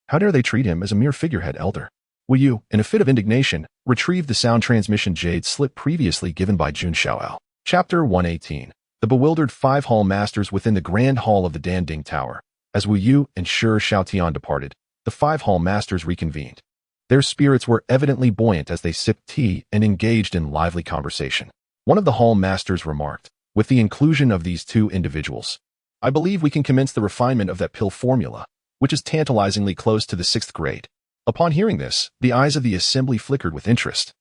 S2: How dare they treat him as a mere figurehead elder? Wu Yu, in a fit of indignation, retrieved the sound transmission jade slip previously given by Jun Xiaoao. Chapter 118. The bewildered five hall masters within the grand hall of the Danding Tower. As Wu Yu and Shi Xiaotian departed, the five hall masters reconvened. Their spirits were evidently buoyant as they sipped tea and engaged in lively conversation. One of the hall masters remarked, with the inclusion of these two individuals, I believe we can commence the refinement of that pill formula, which is tantalizingly close to the 6th grade. Upon hearing this, the eyes of the assembly flickered with interest,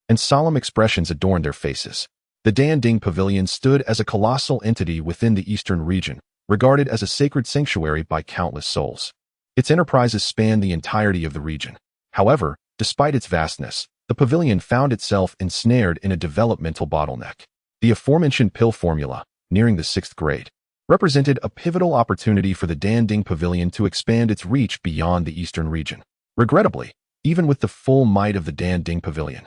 S2: and solemn expressions adorned their faces. The Danding Pavilion stood as a colossal entity within the eastern region, regarded as a sacred sanctuary by countless souls. Its enterprises spanned the entirety of the region. However, despite its vastness, the pavilion found itself ensnared in a developmental bottleneck. The aforementioned pill formula, nearing the 6th grade, represented a pivotal opportunity for the Danding Pavilion to expand its reach beyond the eastern region. Regrettably, even with the full might of the Danding Pavilion,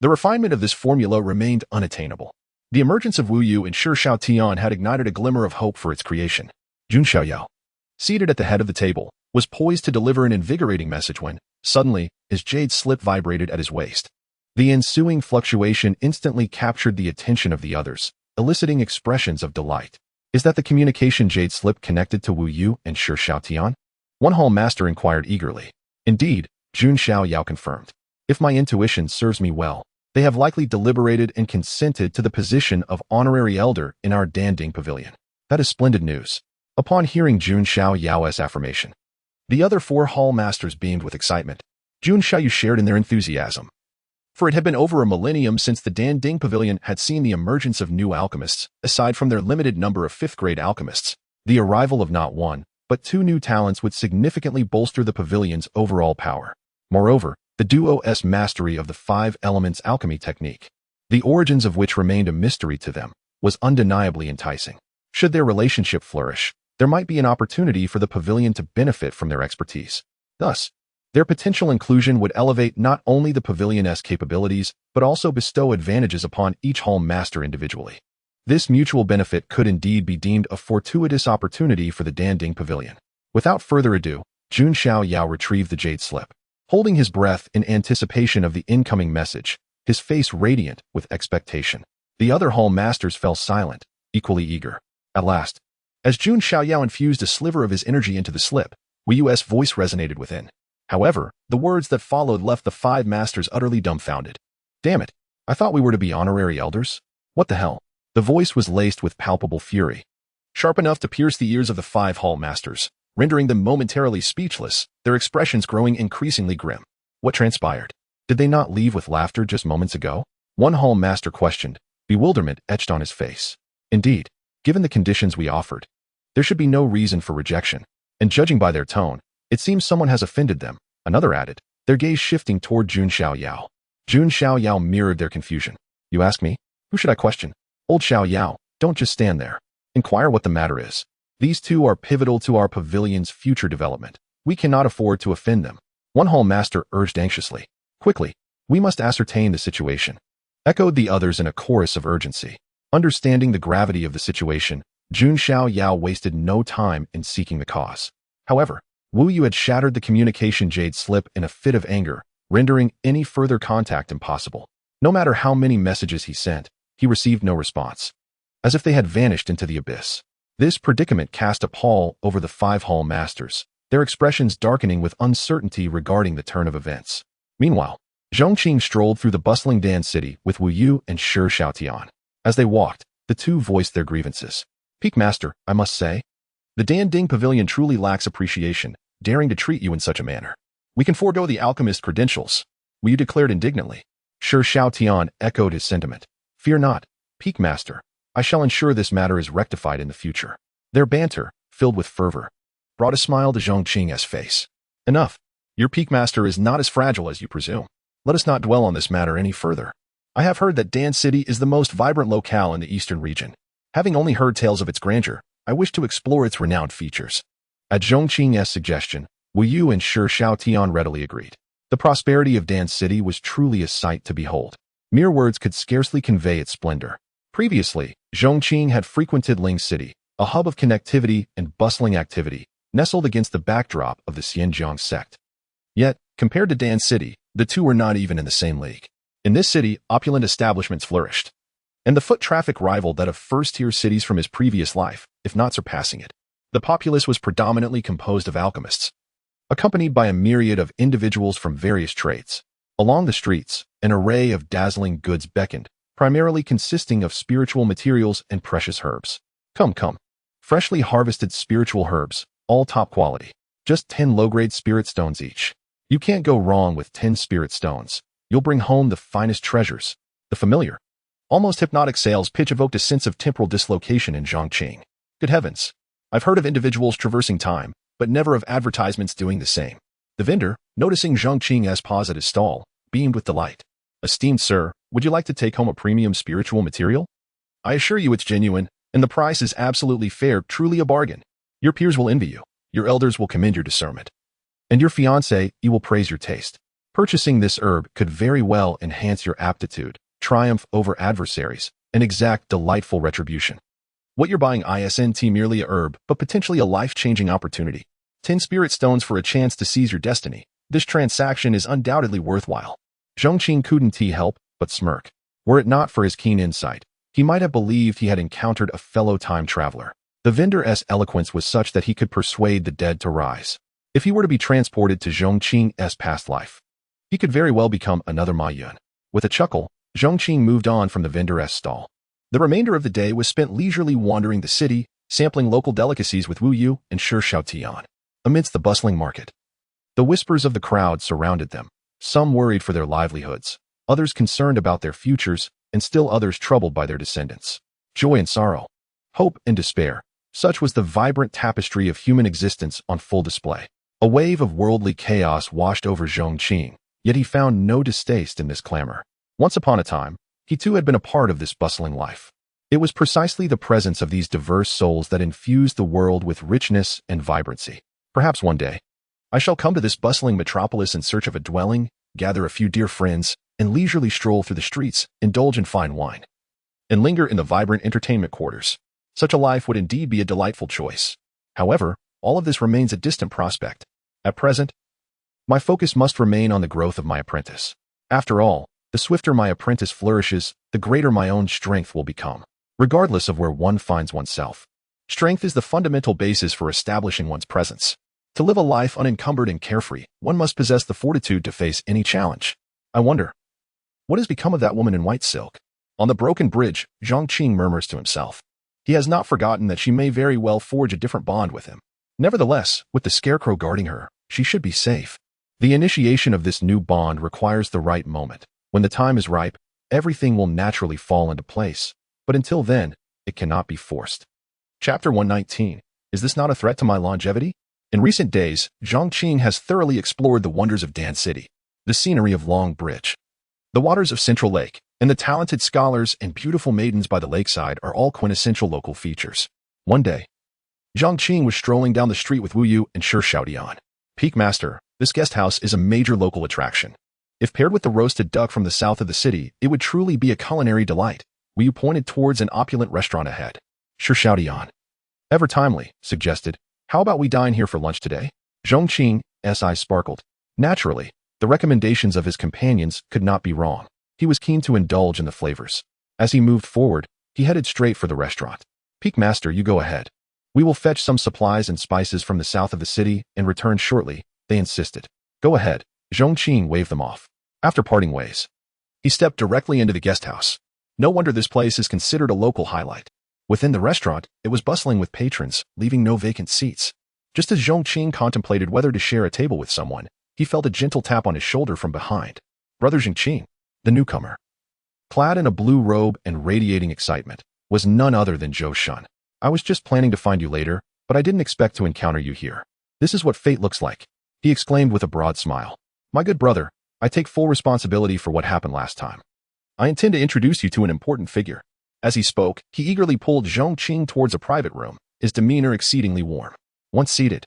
S2: the refinement of this formula remained unattainable. The emergence of Wu Yu and Shi Xiaotian had ignited a glimmer of hope for its creation. Jun Xiaoyao, seated at the head of the table, was poised to deliver an invigorating message when, suddenly, his jade slip vibrated at his waist. The ensuing fluctuation instantly captured the attention of the others, eliciting expressions of delight. Is that the communication jade slip connected to Wu Yu and Shi Xiaotian? One hall master inquired eagerly. Indeed, Jun Xiaoyao confirmed. If my intuition serves me well, they have likely deliberated and consented to the position of honorary elder in our Danding Pavilion. That is splendid news. Upon hearing Jun Xiaoyao's affirmation, the other 4 hall masters beamed with excitement. Jun Xiaoyu shared in their enthusiasm. For it had been over a millennium since the Danding Pavilion had seen the emergence of new alchemists, aside from their limited number of 5th-grade alchemists. The arrival of not 1, but 2 new talents would significantly bolster the pavilion's overall power. Moreover, the duo's mastery of the 5 elements alchemy technique, the origins of which remained a mystery to them, was undeniably enticing. Should their relationship flourish, there might be an opportunity for the pavilion to benefit from their expertise. Thus, their potential inclusion would elevate not only the pavilion's capabilities, but also bestow advantages upon each hall master individually. This mutual benefit could indeed be deemed a fortuitous opportunity for the Danding Pavilion. Without further ado, Jun Xiaoyao retrieved the jade slip. Holding his breath in anticipation of the incoming message, his face radiant with expectation. The other hall masters fell silent, equally eager. At last, as Jun Xiaoyao infused a sliver of his energy into the slip, Wu Yu's voice resonated within. However, the words that followed left the 5 masters utterly dumbfounded. Damn it, I thought we were to be honorary elders? What the hell? The voice was laced with palpable fury, sharp enough to pierce the ears of the 5 hall masters, rendering them momentarily speechless, their expressions growing increasingly grim. What transpired? Did they not leave with laughter just moments ago? One hall master questioned, bewilderment etched on his face. Indeed, given the conditions we offered, there should be no reason for rejection, and judging by their tone, it seems someone has offended them, another added, their gaze shifting toward Jun Xiaoyao. Jun Xiaoyao mirrored their confusion. You ask me? Who should I question? Old Xiaoyao, don't just stand there. Inquire what the matter is. These 2 are pivotal to our pavilion's future development. We cannot afford to offend them. One hall master urged anxiously. Quickly, we must ascertain the situation. Echoed the others in a chorus of urgency. Understanding the gravity of the situation, Jun Xiaoyao wasted no time in seeking the cause. However, Wu Yu had shattered the communication jade slip in a fit of anger, rendering any further contact impossible. No matter how many messages he sent, he received no response, as if they had vanished into the abyss. This predicament cast a pall over the 5 hall masters, their expressions darkening with uncertainty regarding the turn of events. Meanwhile, Zhong Qing strolled through the bustling Dan city with Wu Yu and Shi Xiaotian. As they walked, the 2 voiced their grievances. Peak Master, I must say, the Danding Pavilion truly lacks appreciation, daring to treat you in such a manner. We can forego the alchemist credentials, Wu Yu declared indignantly. Shi Xiaotian echoed his sentiment. Fear not, Peak Master. I shall ensure this matter is rectified in the future. Their banter, filled with fervor, brought a smile to Zhong Qing's face. Enough. Your Peak Master is not as fragile as you presume. Let us not dwell on this matter any further. I have heard that Dan City is the most vibrant locale in the eastern region. Having only heard tales of its grandeur, I wish to explore its renowned features. At Zhong Qing's suggestion, Wu Yu and Shi Xiaotian readily agreed. The prosperity of Dan City was truly a sight to behold. Mere words could scarcely convey its splendor. Previously, Zhong Qing had frequented Ling City, a hub of connectivity and bustling activity, nestled against the backdrop of the Pingjiang Sect. Yet, compared to Dan City, the 2 were not even in the same league. In this city, opulent establishments flourished, and the foot traffic rivaled that of first-tier cities from his previous life, if not surpassing it. The populace was predominantly composed of alchemists, accompanied by a myriad of individuals from various trades. Along the streets, an array of dazzling goods beckoned, primarily consisting of spiritual materials and precious herbs. Come. Freshly harvested spiritual herbs, all top quality. Just 10 low-grade spirit stones each. You can't go wrong with 10 spirit stones. You'll bring home the finest treasures. The familiar, almost hypnotic sales pitch evoked a sense of temporal dislocation in Zhong Qing. Good heavens. I've heard of individuals traversing time, but never of advertisements doing the same. The vendor, noticing Zhong Qing's pause at his stall, beamed with delight. Esteemed sir, would you like to take home a premium spiritual material? I assure you it's genuine, and the price is absolutely fair, truly a bargain. Your peers will envy you. Your elders will commend your discernment. And your fiancé, you will praise your taste. Purchasing this herb could very well enhance your aptitude, triumph over adversaries, and exact delightful retribution. What you're buying isn't merely a herb, but potentially a life-changing opportunity. 10 spirit stones for a chance to seize your destiny. This transaction is undoubtedly worthwhile. Zhong Qing couldn't help but smirk. Were it not for his keen insight, he might have believed he had encountered a fellow time traveler. The vendor's eloquence was such that he could persuade the dead to rise. If he were to be transported to Zhong Qing's past life, he could very well become another Ma Yun. With a chuckle, Zhong Qing moved on from the vendor's stall. The remainder of the day was spent leisurely wandering the city, sampling local delicacies with Wu Yu and Shi Xiaotian. Amidst the bustling market, the whispers of the crowd surrounded them, some worried for their livelihoods, others concerned about their futures, and still others troubled by their descendants. Joy and sorrow, hope and despair, such was the vibrant tapestry of human existence on full display. A wave of worldly chaos washed over Zhong Qing, yet he found no distaste in this clamor. Once upon a time, he too had been a part of this bustling life. It was precisely the presence of these diverse souls that infused the world with richness and vibrancy. Perhaps one day, I shall come to this bustling metropolis in search of a dwelling, gather a few dear friends, and leisurely stroll through the streets, indulge in fine wine, and linger in the vibrant entertainment quarters. Such a life would indeed be a delightful choice. However, all of this remains a distant prospect. At present, my focus must remain on the growth of my apprentice. After all, the swifter my apprentice flourishes, the greater my own strength will become. Regardless of where one finds oneself, strength is the fundamental basis for establishing one's presence. To live a life unencumbered and carefree, one must possess the fortitude to face any challenge. I wonder, what has become of that woman in white silk? On the broken bridge, Zhong Qing murmurs to himself. He has not forgotten that she may very well forge a different bond with him. Nevertheless, with the scarecrow guarding her, she should be safe. The initiation of this new bond requires the right moment. When the time is ripe, everything will naturally fall into place. But until then, it cannot be forced. Chapter 119. Is this not a threat to my longevity? In recent days, Zhong Qing has thoroughly explored the wonders of Dan City, the scenery of Long Bridge, the waters of Central Lake, and the talented scholars and beautiful maidens by the lakeside are all quintessential local features. One day, Zhong Qing was strolling down the street with Wu Yu and Shi Xiaotian. Peak Master, this guest house is a major local attraction. If paired with the roasted duck from the south of the city, it would truly be a culinary delight. Wu Yu pointed towards an opulent restaurant ahead. Shi Xiaotian, ever timely, suggested, how about we dine here for lunch today? Zhong Qing's eyes sparkled. Naturally, the recommendations of his companions could not be wrong. He was keen to indulge in the flavors. As he moved forward, he headed straight for the restaurant. Peak Master, you go ahead. We will fetch some supplies and spices from the south of the city and return shortly, they insisted. Go ahead. Zhong Qing waved them off. After parting ways, he stepped directly into the guest house. No wonder this place is considered a local highlight. Within the restaurant, it was bustling with patrons, leaving no vacant seats. Just as Zhong Qing contemplated whether to share a table with someone, he felt a gentle tap on his shoulder from behind. Brother Zhong Qing, the newcomer, clad in a blue robe and radiating excitement, was none other than Zhou Shun. I was just planning to find you later, but I didn't expect to encounter you here. This is what fate looks like, he exclaimed with a broad smile. My good brother, I take full responsibility for what happened last time. I intend to introduce you to an important figure. As he spoke, he eagerly pulled Zhong Qing towards a private room, his demeanor exceedingly warm. Once seated,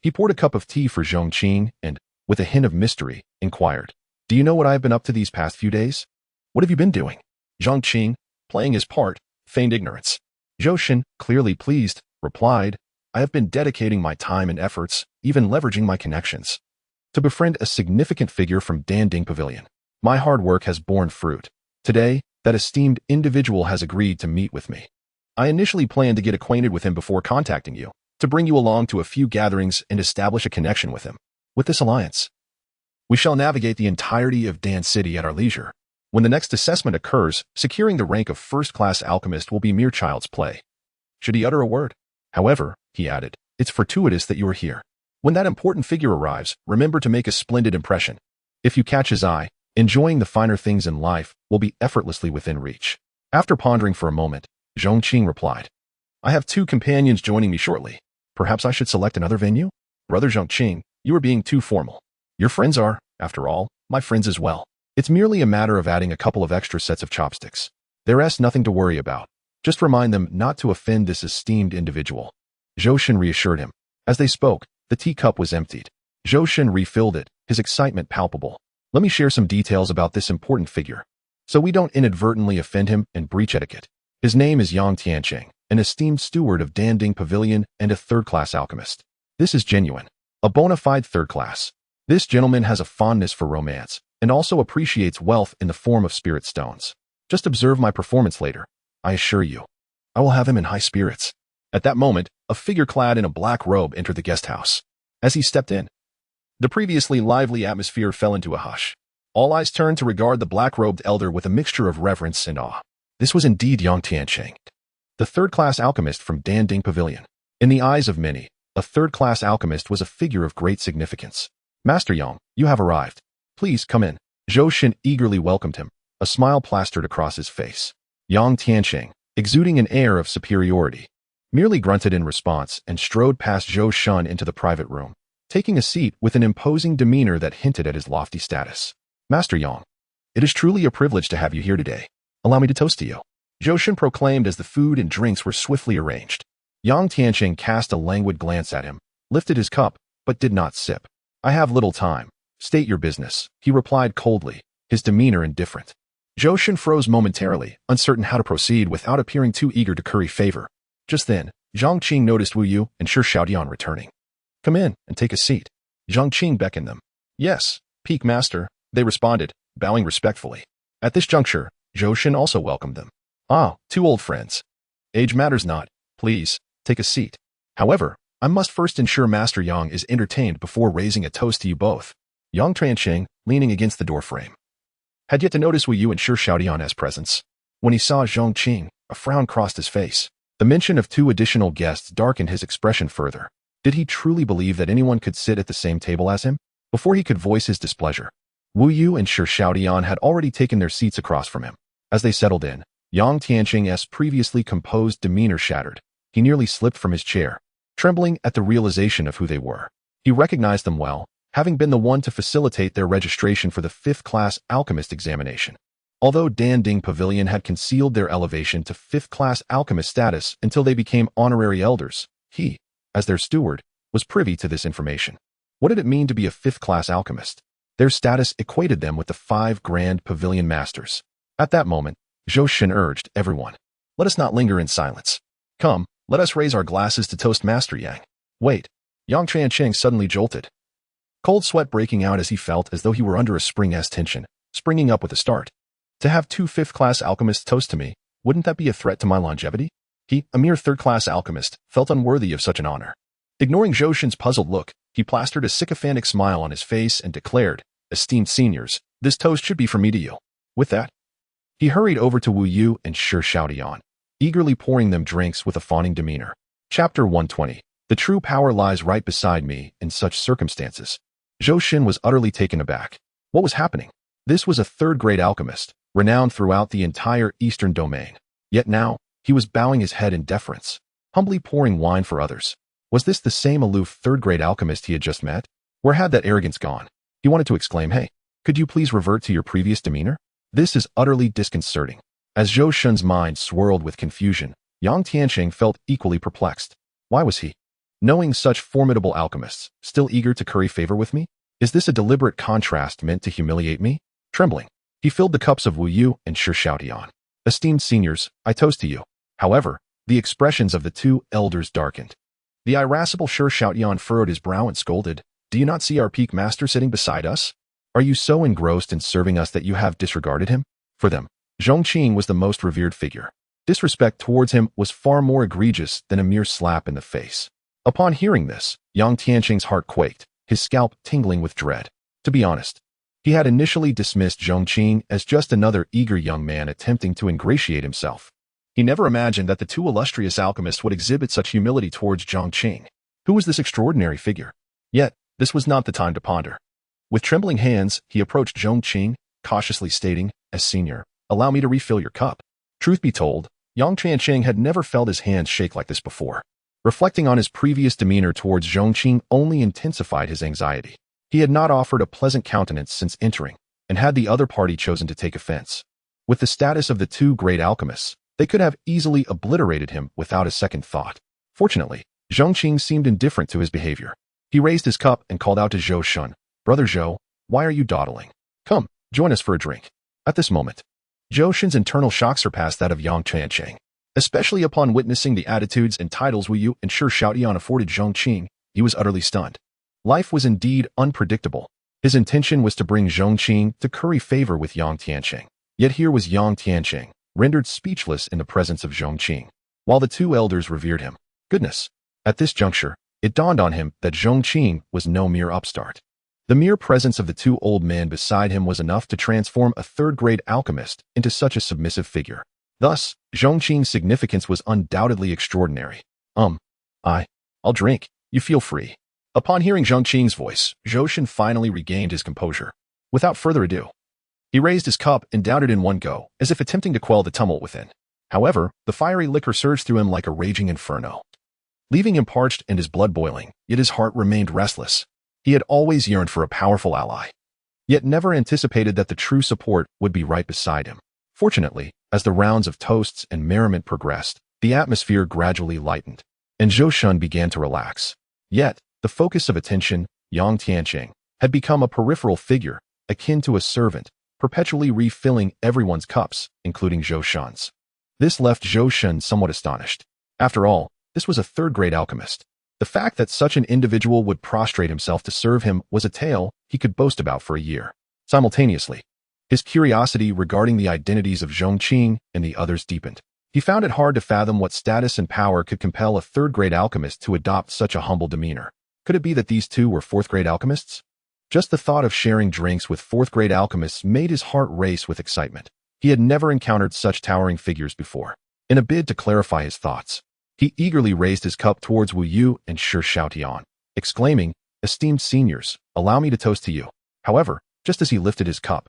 S2: he poured a cup of tea for Zhong Qing and, with a hint of mystery, inquired, do you know what I have been up to these past few days? What have you been doing? Zhong Qing, playing his part, feigned ignorance. Zhou Shen, clearly pleased, replied, I have been dedicating my time and efforts, even leveraging my connections, to befriend a significant figure from Danding Pavilion. My hard work has borne fruit. Today, that esteemed individual has agreed to meet with me. I initially planned to get acquainted with him before contacting you, to bring you along to a few gatherings and establish a connection with him. With this alliance, we shall navigate the entirety of Dan City at our leisure. When the next assessment occurs, securing the rank of first-class alchemist will be mere child's play. Should he utter a word? However, he added, it's fortuitous that you are here. When that important figure arrives, remember to make a splendid impression. If you catch his eye, enjoying the finer things in life will be effortlessly within reach. After pondering for a moment, Zhong Qing replied, I have 2 companions joining me shortly. Perhaps I should select another venue? Brother Zhong Qing, you are being too formal. Your friends are, after all, my friends as well. It's merely a matter of adding a couple of extra sets of chopsticks. There's nothing to worry about. Just remind them not to offend this esteemed individual. Zhou Shen reassured him. As they spoke, the teacup was emptied. Zhou Shen refilled it, his excitement palpable. Let me share some details about this important figure, so we don't inadvertently offend him and breach etiquette. His name is Yang Tiancheng, an esteemed steward of Danding Pavilion and a third-class alchemist. This is genuine, a bona fide third class. This gentleman has a fondness for romance, and also appreciates wealth in the form of spirit stones. Just observe my performance later. I assure you, I will have him in high spirits. At that moment, a figure clad in a black robe entered the guest house. As he stepped in, the previously lively atmosphere fell into a hush. All eyes turned to regard the black-robed elder with a mixture of reverence and awe. This was indeed Yang Tiancheng, the third-class alchemist from Danding Pavilion. In the eyes of many, a third-class alchemist was a figure of great significance. Master Yang, you have arrived. Please come in. Zhou Shen eagerly welcomed him, a smile plastered across his face. Yang Tiancheng, exuding an air of superiority, merely grunted in response and strode past Zhou Shen into the private room, taking a seat with an imposing demeanor that hinted at his lofty status. Master Yang, it is truly a privilege to have you here today. Allow me to toast to you. Zhou Shen proclaimed as the food and drinks were swiftly arranged. Yang Tiancheng cast a languid glance at him, lifted his cup, but did not sip. I have little time. State your business, he replied coldly, his demeanor indifferent. Zhou Shen froze momentarily, uncertain how to proceed without appearing too eager to curry favor. Just then, Zhong Qing noticed Wu Yu and Shi Xiaodian returning. Come in and take a seat. Zhong Qing beckoned them. Yes, Peak Master, they responded, bowing respectfully. At this juncture, Zhou Shen also welcomed them. Ah, 2 old friends. Age matters not. Please, take a seat. However, I must first ensure Master Yang is entertained before raising a toast to you both. Yang Tiancheng, leaning against the doorframe, had yet to notice Wu Yu and Shi Xiaodian's presence. When he saw Zhong Qing, a frown crossed his face. The mention of 2 additional guests darkened his expression further. Did he truly believe that anyone could sit at the same table as him? Before he could voice his displeasure, Wu Yu and Shi Xiaodian had already taken their seats across from him. As they settled in, Yang Tiancheng's previously composed demeanor shattered. He nearly slipped from his chair, trembling at the realization of who they were. He recognized them well, having been the one to facilitate their registration for the 5th-class alchemist examination. Although Danding Pavilion had concealed their elevation to 5th-class alchemist status until they became honorary elders, he, as their steward, was privy to this information. What did it mean to be a 5th-class alchemist? Their status equated them with the 5 Grand Pavilion Masters. At that moment, Zhou Shen urged everyone, let us not linger in silence. Come, let us raise our glasses to toast Master Yang. Wait, Yang Tiancheng suddenly jolted, cold sweat breaking out as he felt as though he were under a spring-s tension, springing up with a start. To have 2 5th-class alchemists toast to me, wouldn't that be a threat to my longevity? He, a mere 3rd-class alchemist, felt unworthy of such an honor. Ignoring Zhou Shen's puzzled look, he plastered a sycophantic smile on his face and declared, esteemed seniors, this toast should be for me to you. With that, he hurried over to Wu Yu and Shi Xiaodian, eagerly pouring them drinks with a fawning demeanor. Chapter 120. The true power lies right beside me in such circumstances. Zhou Shen was utterly taken aback. What was happening? This was a 3rd-grade alchemist, renowned throughout the entire eastern domain. Yet now, he was bowing his head in deference, humbly pouring wine for others. Was this the same aloof 3rd-grade alchemist he had just met? Where had that arrogance gone? He wanted to exclaim, hey, could you please revert to your previous demeanor? This is utterly disconcerting. As Zhou Shen's mind swirled with confusion, Yang Tiancheng felt equally perplexed. Why was he, knowing such formidable alchemists, still eager to curry favor with me? Is this a deliberate contrast meant to humiliate me? Trembling, he filled the cups of Wu Yu and Shi Xiaodian. Esteemed seniors, I toast to you. However, the expressions of the 2 elders darkened. The irascible Shi Xiaodian furrowed his brow and scolded, do you not see our peak master sitting beside us? Are you so engrossed in serving us that you have disregarded him? For them, Zhong Qing was the most revered figure. Disrespect towards him was far more egregious than a mere slap in the face. Upon hearing this, Yang Tiancheng's heart quaked, his scalp tingling with dread. To be honest, he had initially dismissed Zhong Qing as just another eager young man attempting to ingratiate himself. He never imagined that the 2 illustrious alchemists would exhibit such humility towards Zhong Qing. Who was this extraordinary figure? Yet, this was not the time to ponder. With trembling hands, he approached Zhong Qing, cautiously stating, "As senior, allow me to refill your cup." Truth be told, Yang Tianqing had never felt his hands shake like this before. Reflecting on his previous demeanor towards Zhong Qing only intensified his anxiety. He had not offered a pleasant countenance since entering, and had the other party chosen to take offense. With the status of the two great alchemists, they could have easily obliterated him without a second thought. Fortunately, Zhong Qing seemed indifferent to his behavior. He raised his cup and called out to Zhou Shun, "Brother Zhou, why are you dawdling? Come, join us for a drink." At this moment, Zhou Shun's internal shock surpassed that of Yang Tianqing. Especially upon witnessing the attitudes and titles Wu Yu and Shi Shaotian afforded Zhong Qing, he was utterly stunned. Life was indeed unpredictable. His intention was to bring Zhong Qing to curry favor with Yang Tianqing. Yet here was Yang Tianqing, rendered speechless in the presence of Zhong Qing, while the two elders revered him. Goodness! At this juncture, it dawned on him that Zhong Qing was no mere upstart. The mere presence of the two old men beside him was enough to transform a third-grade alchemist into such a submissive figure. Thus, Zhong Qing's significance was undoubtedly extraordinary. I'll drink. You feel free." Upon hearing Zhong Qing's voice, Zhou Shun finally regained his composure. Without further ado, he raised his cup and downed it in one go, as if attempting to quell the tumult within. However, the fiery liquor surged through him like a raging inferno, leaving him parched and his blood boiling, yet his heart remained restless. He had always yearned for a powerful ally, yet never anticipated that the true support would be right beside him. Fortunately, as the rounds of toasts and merriment progressed, the atmosphere gradually lightened, and Zhou Shun began to relax. Yet, the focus of attention, Yang Tianqing, had become a peripheral figure, akin to a servant, perpetually refilling everyone's cups, including Zhou Shun's. This left Zhou Shun somewhat astonished. After all, this was a third-grade alchemist. The fact that such an individual would prostrate himself to serve him was a tale he could boast about for a year. Simultaneously, his curiosity regarding the identities of Zhong Qing and the others deepened. He found it hard to fathom what status and power could compel a third-grade alchemist to adopt such a humble demeanor. Could it be that these two were fourth-grade alchemists? Just the thought of sharing drinks with fourth-grade alchemists made his heart race with excitement. He had never encountered such towering figures before. In a bid to clarify his thoughts, he eagerly raised his cup towards Wu Yu and Shi Shaotian, exclaiming, "Esteemed seniors, allow me to toast to you." However, just as he lifted his cup,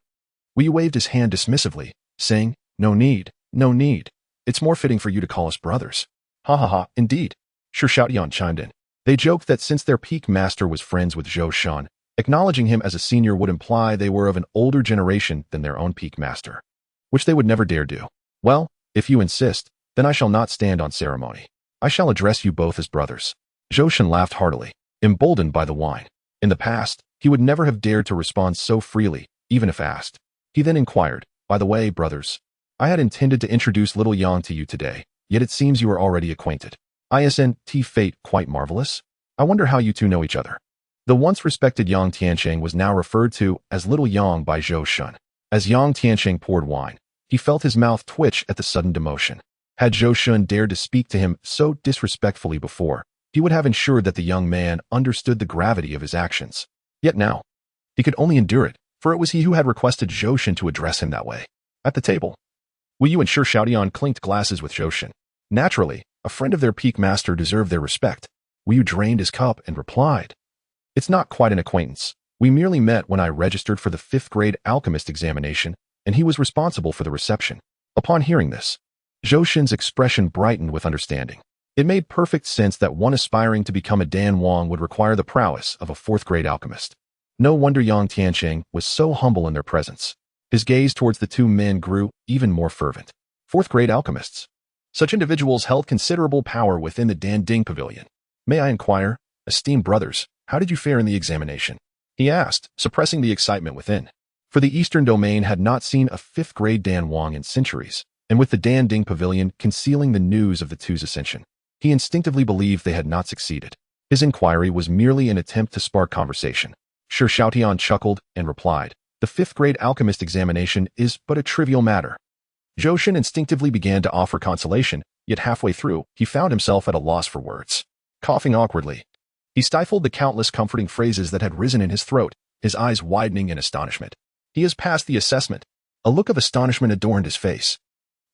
S2: Wu Yu waved his hand dismissively, saying, "No need, no need. It's more fitting for you to call us brothers." "Ha ha ha, indeed," Shi Shaotian chimed in. They joked that since their peak master was friends with Zhou Shun, acknowledging him as a senior would imply they were of an older generation than their own peak master, which they would never dare do. "Well, if you insist, then I shall not stand on ceremony. I shall address you both as brothers." Zhou Shun laughed heartily, emboldened by the wine. In the past, he would never have dared to respond so freely, even if asked. He then inquired, "By the way, brothers, I had intended to introduce little Yang to you today, yet it seems you are already acquainted. Isn't fate quite marvelous? I wonder how you two know each other." The once respected Yang Tianqing was now referred to as Little Yang by Zhou Shun. As Yang Tianqing poured wine, he felt his mouth twitch at the sudden demotion. Had Zhou Shun dared to speak to him so disrespectfully before, he would have ensured that the young man understood the gravity of his actions. Yet now, he could only endure it, for it was he who had requested Zhou Shun to address him that way. At the table, Wu Yu and Shi Shaotian clinked glasses with Zhou Shun. Naturally, a friend of their peak master deserved their respect. Wu Yu drained his cup and replied, "It's not quite an acquaintance. We merely met when I registered for the 5th grade alchemist examination, and he was responsible for the reception." Upon hearing this, Zhou Shun's expression brightened with understanding. It made perfect sense that one aspiring to become a Dan Wang would require the prowess of a 4th grade alchemist. No wonder Yang Tianqing was so humble in their presence. His gaze towards the two men grew even more fervent. 4th grade alchemists. Such individuals held considerable power within the Dan Ding Pavilion. "May I inquire, esteemed brothers, how did you fare in the examination?" he asked, suppressing the excitement within. For the Eastern Domain had not seen a 5th grade Dan Wang in centuries, and with the Dan Ding Pavilion concealing the news of the two's ascension, he instinctively believed they had not succeeded. His inquiry was merely an attempt to spark conversation. Shi Shaotian chuckled and replied, "The 5th grade alchemist examination is but a trivial matter." Zhou Shun instinctively began to offer consolation, yet halfway through, he found himself at a loss for words. Coughing awkwardly, he stifled the countless comforting phrases that had risen in his throat, his eyes widening in astonishment. "He has passed the assessment." A look of astonishment adorned his face.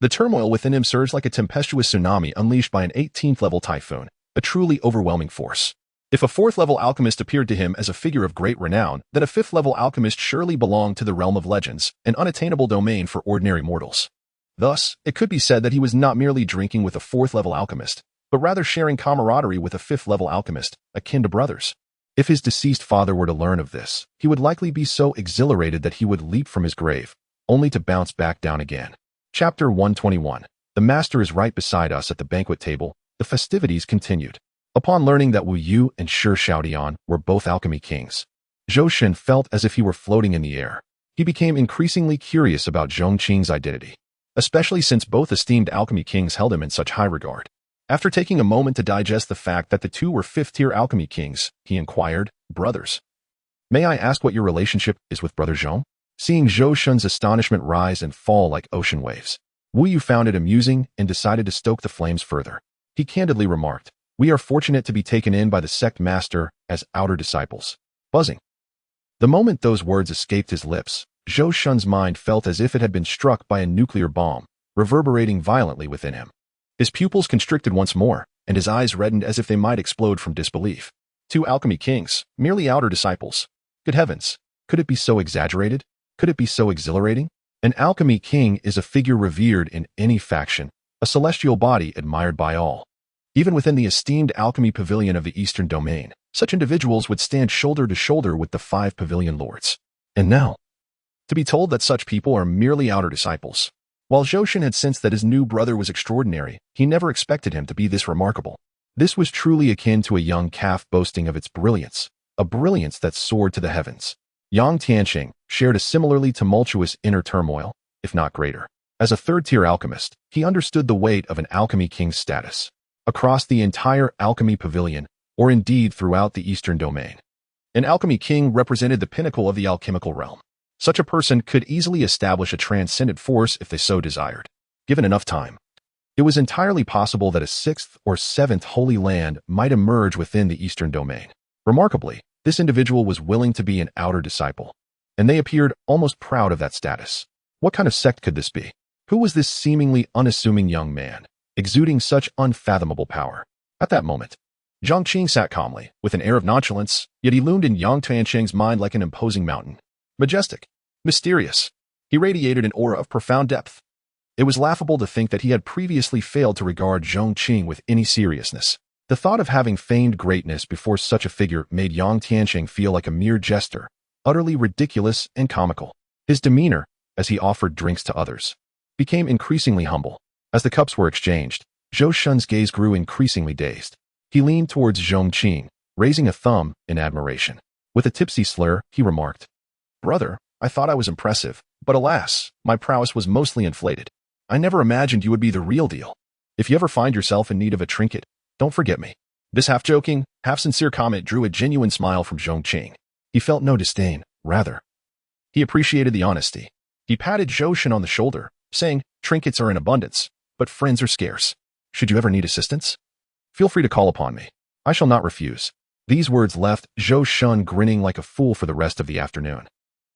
S2: The turmoil within him surged like a tempestuous tsunami unleashed by an 18th-level typhoon, a truly overwhelming force. If a fourth-level alchemist appeared to him as a figure of great renown, then a fifth-level alchemist surely belonged to the realm of legends, an unattainable domain for ordinary mortals. Thus, it could be said that he was not merely drinking with a fourth-level alchemist, but rather sharing camaraderie with a fifth-level alchemist, akin to brothers. If his deceased father were to learn of this, he would likely be so exhilarated that he would leap from his grave, only to bounce back down again. Chapter 121. The master is right beside us at the banquet table. The festivities continued. Upon learning that Wu Yu and Shi Xiaodian were both alchemy kings, Zhou Shen felt as if he were floating in the air. He became increasingly curious about Zhong Qing's identity, especially since both esteemed alchemy kings held him in such high regard. After taking a moment to digest the fact that the two were fifth-tier alchemy kings, he inquired, "Brothers, may I ask what your relationship is with Brother Zhong?" Seeing Zhou Shen's astonishment rise and fall like ocean waves, Wu Yu found it amusing and decided to stoke the flames further. He candidly remarked, "We are fortunate to be taken in by the sect master as outer disciples." Buzzing. The moment those words escaped his lips, Zhou Shen's mind felt as if it had been struck by a nuclear bomb, reverberating violently within him. His pupils constricted once more, and his eyes reddened as if they might explode from disbelief. Two alchemy kings, merely outer disciples. Good heavens, could it be so exaggerated? Could it be so exhilarating? An alchemy king is a figure revered in any faction, a celestial body admired by all. Even within the esteemed alchemy pavilion of the Eastern Domain, such individuals would stand shoulder to shoulder with the 5 pavilion lords. And now, to be told that such people are merely outer disciples. While Zhou Shen had sensed that his new brother was extraordinary, he never expected him to be this remarkable. This was truly akin to a young calf boasting of its brilliance, a brilliance that soared to the heavens. Yang Tianqing shared a similarly tumultuous inner turmoil, if not greater. As a third-tier alchemist, he understood the weight of an alchemy king's status. Across the entire alchemy pavilion, or indeed throughout the Eastern Domain, an alchemy king represented the pinnacle of the alchemical realm. Such a person could easily establish a transcendent force if they so desired, given enough time. It was entirely possible that a 6th or 7th holy land might emerge within the Eastern Domain. Remarkably, this individual was willing to be an outer disciple, and they appeared almost proud of that status. What kind of sect could this be? Who was this seemingly unassuming young man, exuding such unfathomable power? At that moment, Zhong Qing sat calmly, with an air of nonchalance, yet he loomed in Yang Tianqing's mind like an imposing mountain. Majestic, mysterious. He radiated an aura of profound depth. It was laughable to think that he had previously failed to regard Zhong Qing with any seriousness. The thought of having feigned greatness before such a figure made Yang Tianqing feel like a mere jester, utterly ridiculous and comical. His demeanor, as he offered drinks to others, became increasingly humble. As the cups were exchanged, Zhou Shen's gaze grew increasingly dazed. He leaned towards Zhong Qing, raising a thumb in admiration. With a tipsy slur, he remarked, "Brother, I thought I was impressive, but alas, my prowess was mostly inflated. I never imagined you would be the real deal. If you ever find yourself in need of a trinket, don't forget me." This half-joking, half-sincere comment drew a genuine smile from Zhong Qing. He felt no disdain, rather. He appreciated the honesty. He patted Zhou Shen on the shoulder, saying, "Trinkets are in abundance, but friends are scarce. Should you ever need assistance, feel free to call upon me. I shall not refuse." These words left Zhou Shen grinning like a fool for the rest of the afternoon,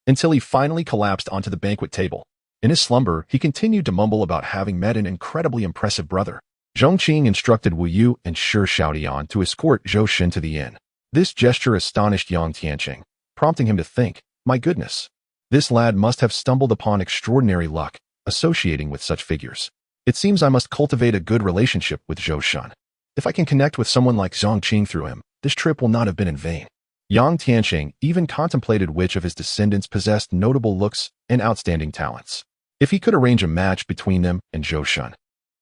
S2: until he finally collapsed onto the banquet table. In his slumber, he continued to mumble about having met an incredibly impressive brother. Zhong Qing instructed Wu Yu and Shi Xiaodian to escort Zhou Shen to the inn. This gesture astonished Yang Tianqing, prompting him to think, "My goodness, this lad must have stumbled upon extraordinary luck, associating with such figures. It seems I must cultivate a good relationship with Zhou Shen. If I can connect with someone like Zhong Qing through him, this trip will not have been in vain." Yang Tianqing even contemplated which of his descendants possessed notable looks and outstanding talents. If he could arrange a match between them and Zhou Shen,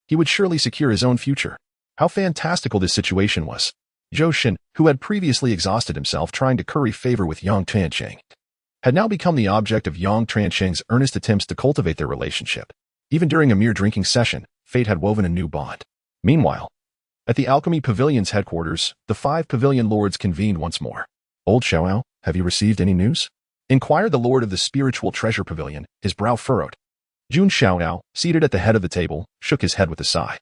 S2: he would surely secure his own future. How fantastical this situation was. Zhou Shen, who had previously exhausted himself trying to curry favor with Yang Tianqing, had now become the object of Yang Tianqing's earnest attempts to cultivate their relationship. Even during a mere drinking session, fate had woven a new bond. Meanwhile, at the Alchemy Pavilion's headquarters, the 5 pavilion lords convened once more. "Old Xiaoao, have you received any news?" inquired the lord of the Spiritual Treasure Pavilion, his brow furrowed. Jun Xiaoao, seated at the head of the table, shook his head with a sigh.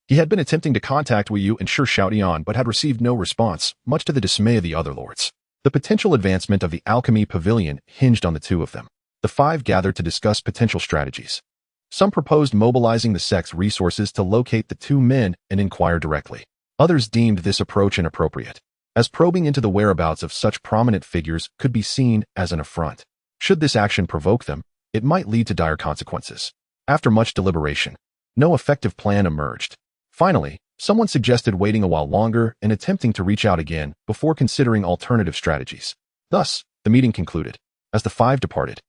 S2: He had been attempting to contact Wu Yu and Shi Xiaodian but had received no response, much to the dismay of the other lords. The potential advancement of the Alchemy Pavilion hinged on the two of them. The 5 gathered to discuss potential strategies. Some proposed mobilizing the sect's resources to locate the 2 men and inquire directly. Others deemed this approach inappropriate. as probing into the whereabouts of such prominent figures could be seen as an affront. Should this action provoke them, it might lead to dire consequences. After much deliberation, no effective plan emerged. Finally, someone suggested waiting a while longer and attempting to reach out again before considering alternative strategies. Thus, the meeting concluded. As the five departed,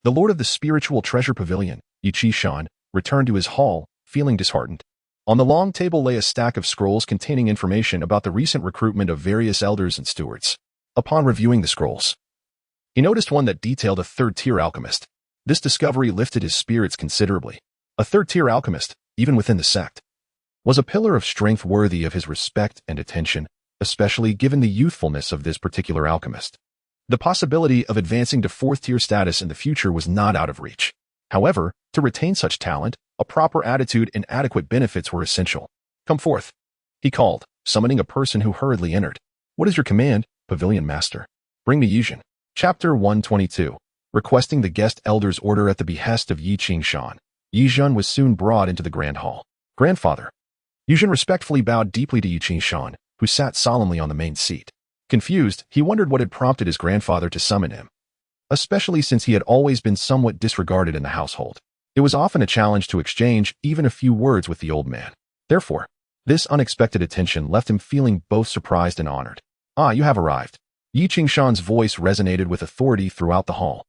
S2: the lord of the spiritual treasure pavilion, Yiqi Shan, returned to his hall, feeling disheartened. On the long table lay a stack of scrolls containing information about the recent recruitment of various elders and stewards. Upon reviewing the scrolls, he noticed one that detailed a third-tier alchemist. This discovery lifted his spirits considerably. A third-tier alchemist, even within the sect, was a pillar of strength worthy of his respect and attention, especially given the youthfulness of this particular alchemist. The possibility of advancing to fourth-tier status in the future was not out of reach. However, to retain such talent, a proper attitude and adequate benefits were essential. "Come forth," he called, summoning a person who hurriedly entered. "What is your command, Pavilion Master?" "Bring me Yizhen." Chapter 122. Requesting the guest elder's order at the behest of Yiqi Shan. Yizhen was soon brought into the grand hall. "Grandfather." Yizhen respectfully bowed deeply to Yiqi Shan, who sat solemnly on the main seat. Confused, he wondered what had prompted his grandfather to summon him, especially since he had always been somewhat disregarded in the household. It was often a challenge to exchange even a few words with the old man. Therefore, this unexpected attention left him feeling both surprised and honored. "Ah, you have arrived." Yiqi Shan's voice resonated with authority throughout the hall.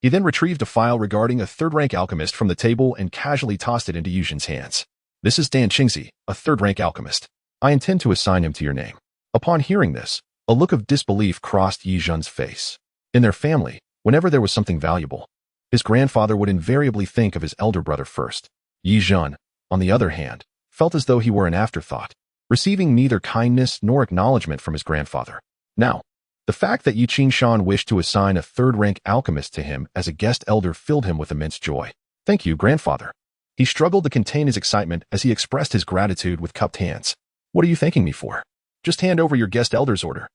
S2: He then retrieved a file regarding a third-rank alchemist from the table and casually tossed it into Yizhen's hands. "This is Dan Qingzi, a third-rank alchemist. I intend to assign him to your name." Upon hearing this, a look of disbelief crossed Yizhen's face. In their family, whenever there was something valuable, his grandfather would invariably think of his elder brother first. Yizhen, on the other hand, felt as though he were an afterthought, receiving neither kindness nor acknowledgement from his grandfather. Now, the fact that Yiqi Shan wished to assign a third-rank alchemist to him as a guest elder filled him with immense joy. "Thank you, grandfather." He struggled to contain his excitement as he expressed his gratitude with cupped hands. "What are you thanking me for?" "Just hand over your guest elder's order."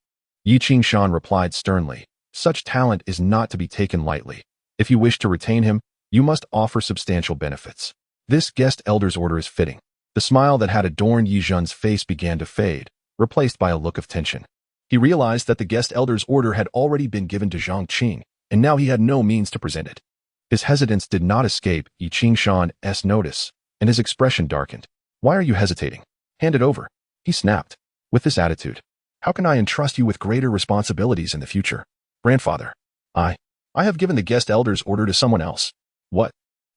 S2: Yiqi Shan replied sternly. "Such talent is not to be taken lightly. If you wish to retain him, you must offer substantial benefits. This guest elder's order is fitting." The smile that had adorned Yizhen's face began to fade, replaced by a look of tension. He realized that the guest elder's order had already been given to Zhong Qing, and now he had no means to present it. His hesitance did not escape Yiqi Shan's notice, and his expression darkened. "Why are you hesitating? Hand it over," he snapped. "With this attitude, how can I entrust you with greater responsibilities in the future?" "Grandfather, I have given the guest elder's order to someone else." "What?"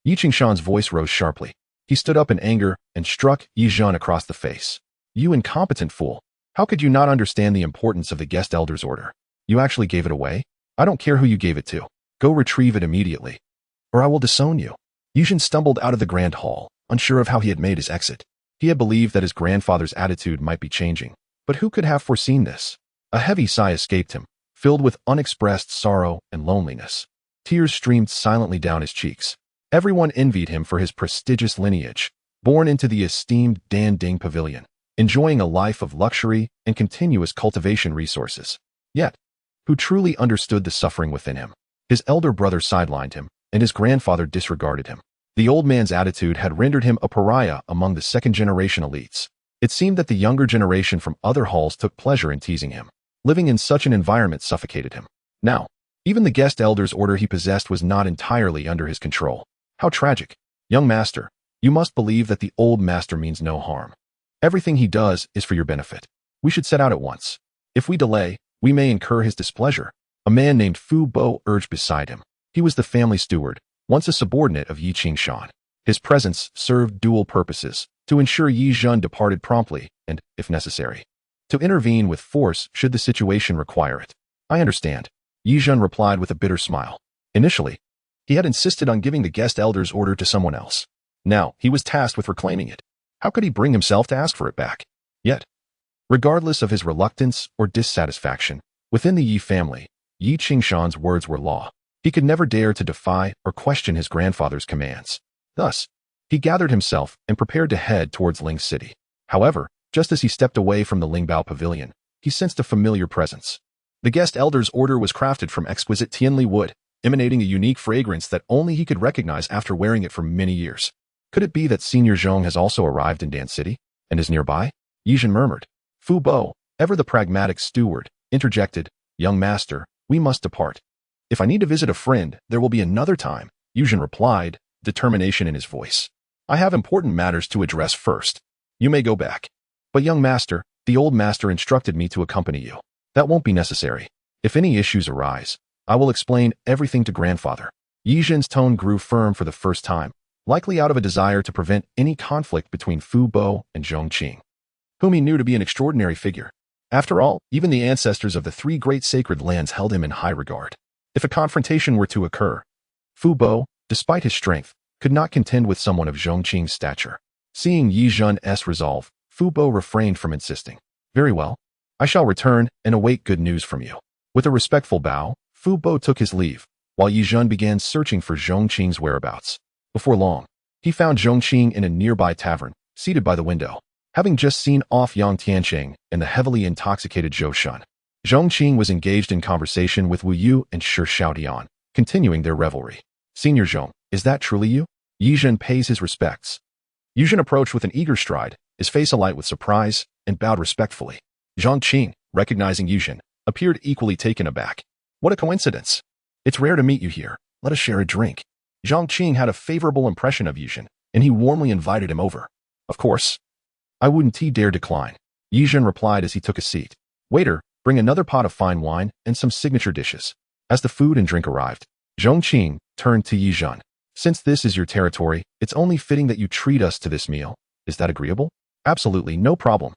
S2: Yiqi Shan's voice rose sharply. He stood up in anger and struck Yizhen across the face. "You incompetent fool. How could you not understand the importance of the guest elder's order? You actually gave it away? I don't care who you gave it to. Go retrieve it immediately, or I will disown you." Yizhen stumbled out of the grand hall, unsure of how he had made his exit. He had believed that his grandfather's attitude might be changing, but who could have foreseen this? A heavy sigh escaped him, filled with unexpressed sorrow and loneliness. Tears streamed silently down his cheeks. Everyone envied him for his prestigious lineage, born into the esteemed Dan Ding Pavilion, enjoying a life of luxury and continuous cultivation resources. Yet, who truly understood the suffering within him? His elder brother sidelined him, and his grandfather disregarded him. The old man's attitude had rendered him a pariah among the second-generation elites. It seemed that the younger generation from other halls took pleasure in teasing him. Living in such an environment suffocated him. Now, even the guest elder's order he possessed was not entirely under his control. How tragic. "Young master, you must believe that the old master means no harm. Everything he does is for your benefit. We should set out at once. If we delay, we may incur his displeasure." A man named Fu Bo urged beside him. He was the family steward, once a subordinate of Yiqi Shan. His presence served dual purposes: to ensure Yizhen departed promptly, and, if necessary, to intervene with force should the situation require it. "I understand," Yizhen replied with a bitter smile. Initially, he had insisted on giving the guest elder's order to someone else. Now, he was tasked with reclaiming it. How could he bring himself to ask for it back? Yet, regardless of his reluctance or dissatisfaction, within the Yi family, Yiqi Shan's words were law. He could never dare to defy or question his grandfather's commands. Thus, he gathered himself and prepared to head towards Ling City. However, just as he stepped away from the Lingbao Pavilion, he sensed a familiar presence. The guest elder's order was crafted from exquisite Tianli wood, emanating a unique fragrance that only he could recognize after wearing it for many years. Could it be that Senior Zhong has also arrived in Dan City and is nearby? Yizhen murmured. "Fu Bo, Ever the pragmatic steward interjected, "Young master, we must depart. If I need to visit a friend, there will be another time," Yuzhen replied, determination in his voice. "I have important matters to address first. You may go back. But young master, the old master instructed me to accompany you. That won't be necessary. If any issues arise, I will explain everything to grandfather." Yizhen's tone grew firm for the first time, likely out of a desire to prevent any conflict between Fu Bo and Zhong Qing, whom he knew to be an extraordinary figure. After all, even the ancestors of the three great sacred lands held him in high regard. If a confrontation were to occur, Fu Bo, despite his strength, could not contend with someone of Zhong Qing's stature. Seeing Yi Zhen's resolve, Fu Bo refrained from insisting. "Very well. I shall return and await good news from you." With a respectful bow, Fu Bo took his leave, while Yi Zhen began searching for Zhong Qing's whereabouts. Before long, he found Zhong Qing in a nearby tavern, seated by the window, having just seen off Yang Tianqing and the heavily intoxicated Zhou Shun. Zhong Qing was engaged in conversation with Wu Yu and Shi Xiaodian, continuing their revelry. "Senior Zhong, is that truly you?" Yi Zhen pays his respects. Yu Zhen approached with an eager stride, his face alight with surprise, and bowed respectfully. Zhong Qing, recognizing Yu Zhen, appeared equally taken aback. "What a coincidence. It's rare to meet you here. Let us share a drink." Zhong Qing had a favorable impression of Yu Zhen, and he warmly invited him over. "Of course. I wouldn't dare decline," Yu Zhen replied as he took a seat. "Waiter, bring another pot of fine wine and some signature dishes." As the food and drink arrived, Zhong Qing turned to Yi Zhen. "Since this is your territory, it's only fitting that you treat us to this meal. Is that agreeable?" "Absolutely, no problem."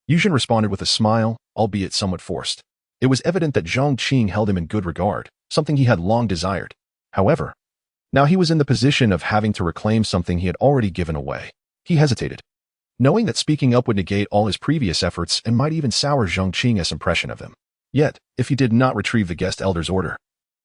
S2: Yu Zhen responded with a smile, albeit somewhat forced. It was evident that Zhong Qing held him in good regard, something he had long desired. However, now he was in the position of having to reclaim something he had already given away. He hesitated, knowing that speaking up would negate all his previous efforts and might even sour Zhong Qing's impression of him. Yet, if he did not retrieve the guest elder's order,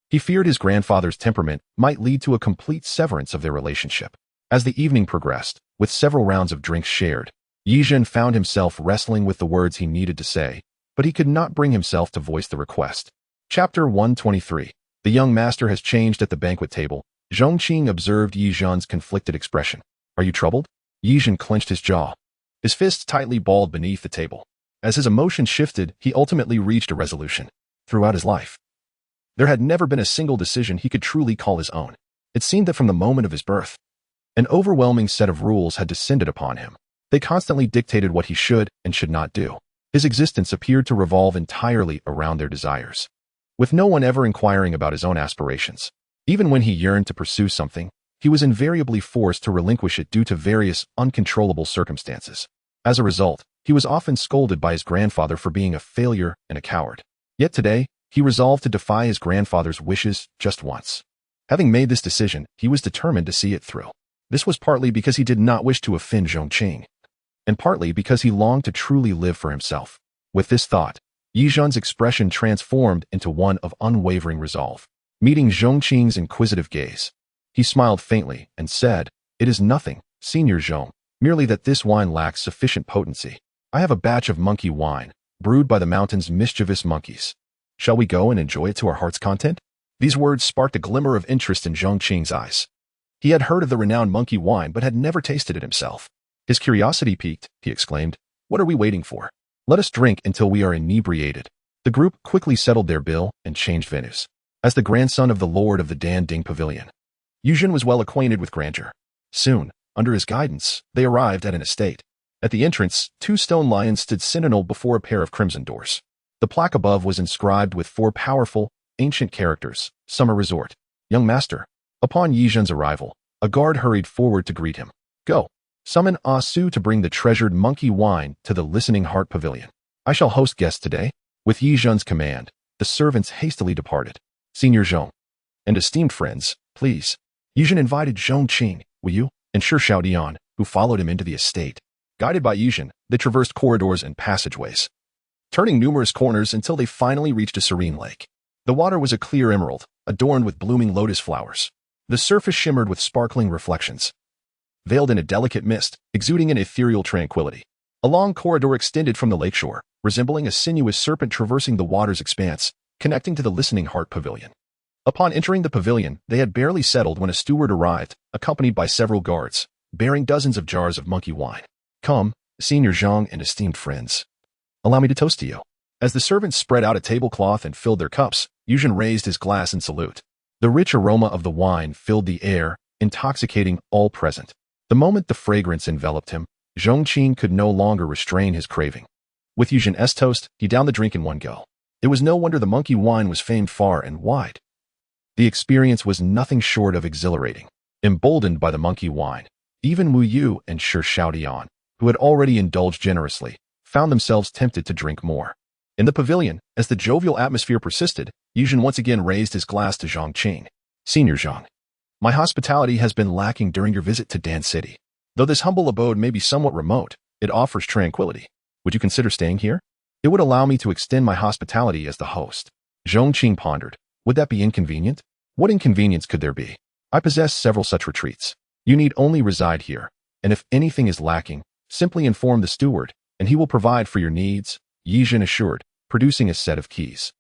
S2: he feared his grandfather's temperament might lead to a complete severance of their relationship. As the evening progressed, with several rounds of drinks shared, Yi Zhen found himself wrestling with the words he needed to say, but he could not bring himself to voice the request. Chapter 123. The young master has changed at the banquet table. Zhong Qing observed Yi Zhen's conflicted expression. "Are you troubled?" Yi Zhen clenched his jaw, his fists tightly balled beneath the table. As his emotions shifted, he ultimately reached a resolution. Throughout his life, there had never been a single decision he could truly call his own. It seemed that from the moment of his birth, an overwhelming set of rules had descended upon him. They constantly dictated what he should and should not do. His existence appeared to revolve entirely around their desires, with no one ever inquiring about his own aspirations. Even when he yearned to pursue something, he was invariably forced to relinquish it due to various uncontrollable circumstances. As a result, he was often scolded by his grandfather for being a failure and a coward. Yet today, he resolved to defy his grandfather's wishes just once. Having made this decision, he was determined to see it through. This was partly because he did not wish to offend Zhong Qing, and partly because he longed to truly live for himself. With this thought, Yi Zhen's expression transformed into one of unwavering resolve. Meeting Zhong Qing's inquisitive gaze, he smiled faintly and said, "It is nothing, Senior Zhong, merely that this wine lacks sufficient potency. I have a batch of monkey wine, brewed by the mountain's mischievous monkeys. Shall we go and enjoy it to our heart's content?" These words sparked a glimmer of interest in Zhong Qing's eyes. He had heard of the renowned monkey wine but had never tasted it himself. His curiosity piqued, he exclaimed, "What are we waiting for? Let us drink until we are inebriated." The group quickly settled their bill and changed venues. As the grandson of the lord of the Dan Ding Pavilion, Yu Zhen was well acquainted with grandeur. Soon, under his guidance, they arrived at an estate. At the entrance, 2 stone lions stood sentinel before a pair of crimson doors. The plaque above was inscribed with 4 powerful, ancient characters: Summer Resort, Young Master. Upon Yi Zhen's arrival, a guard hurried forward to greet him. "Go. Summon Ah Su to bring the treasured monkey wine to the Listening Heart Pavilion. I shall host guests today." With Yi Zhen's command, the servants hastily departed. "Senior Zhong and esteemed friends, please." Yi Zhen invited Zhong Qing, Wu Yu, and Shi Xiaodian, who followed him into the estate. Guided by Yi Zhen, they traversed corridors and passageways, turning numerous corners until they finally reached a serene lake. The water was a clear emerald, adorned with blooming lotus flowers. The surface shimmered with sparkling reflections, veiled in a delicate mist, exuding an ethereal tranquility. A long corridor extended from the lakeshore, resembling a sinuous serpent traversing the water's expanse, connecting to the Listening Heart Pavilion. Upon entering the pavilion, they had barely settled when a steward arrived, accompanied by several guards, bearing dozens of jars of monkey wine. "Come, Senior Zhong and esteemed friends. Allow me to toast to you. As the servants spread out a tablecloth and filled their cups, Yuzhen raised his glass in salute. The rich aroma of the wine filled the air, intoxicating all present. The moment the fragrance enveloped him, Zhong Qing could no longer restrain his craving. With Yuzhen's toast, he downed the drink in one go. It was no wonder the monkey wine was famed far and wide. The experience was nothing short of exhilarating. Emboldened by the monkey wine, even Wu Yu and Shi Shaodian, who had already indulged generously, found themselves tempted to drink more. In the pavilion, as the jovial atmosphere persisted, Yuzhen once again raised his glass to Zhong Qing. Senior Zhong, my hospitality has been lacking during your visit to Dan City. Though this humble abode may be somewhat remote, it offers tranquility. Would you consider staying here? It would allow me to extend my hospitality as the host. Zhong Qing pondered. Would that be inconvenient? What inconvenience could there be? I possess several such retreats. You need only reside here, and if anything is lacking, simply inform the steward, and he will provide for your needs, Yuzhen assured, producing a set of keys.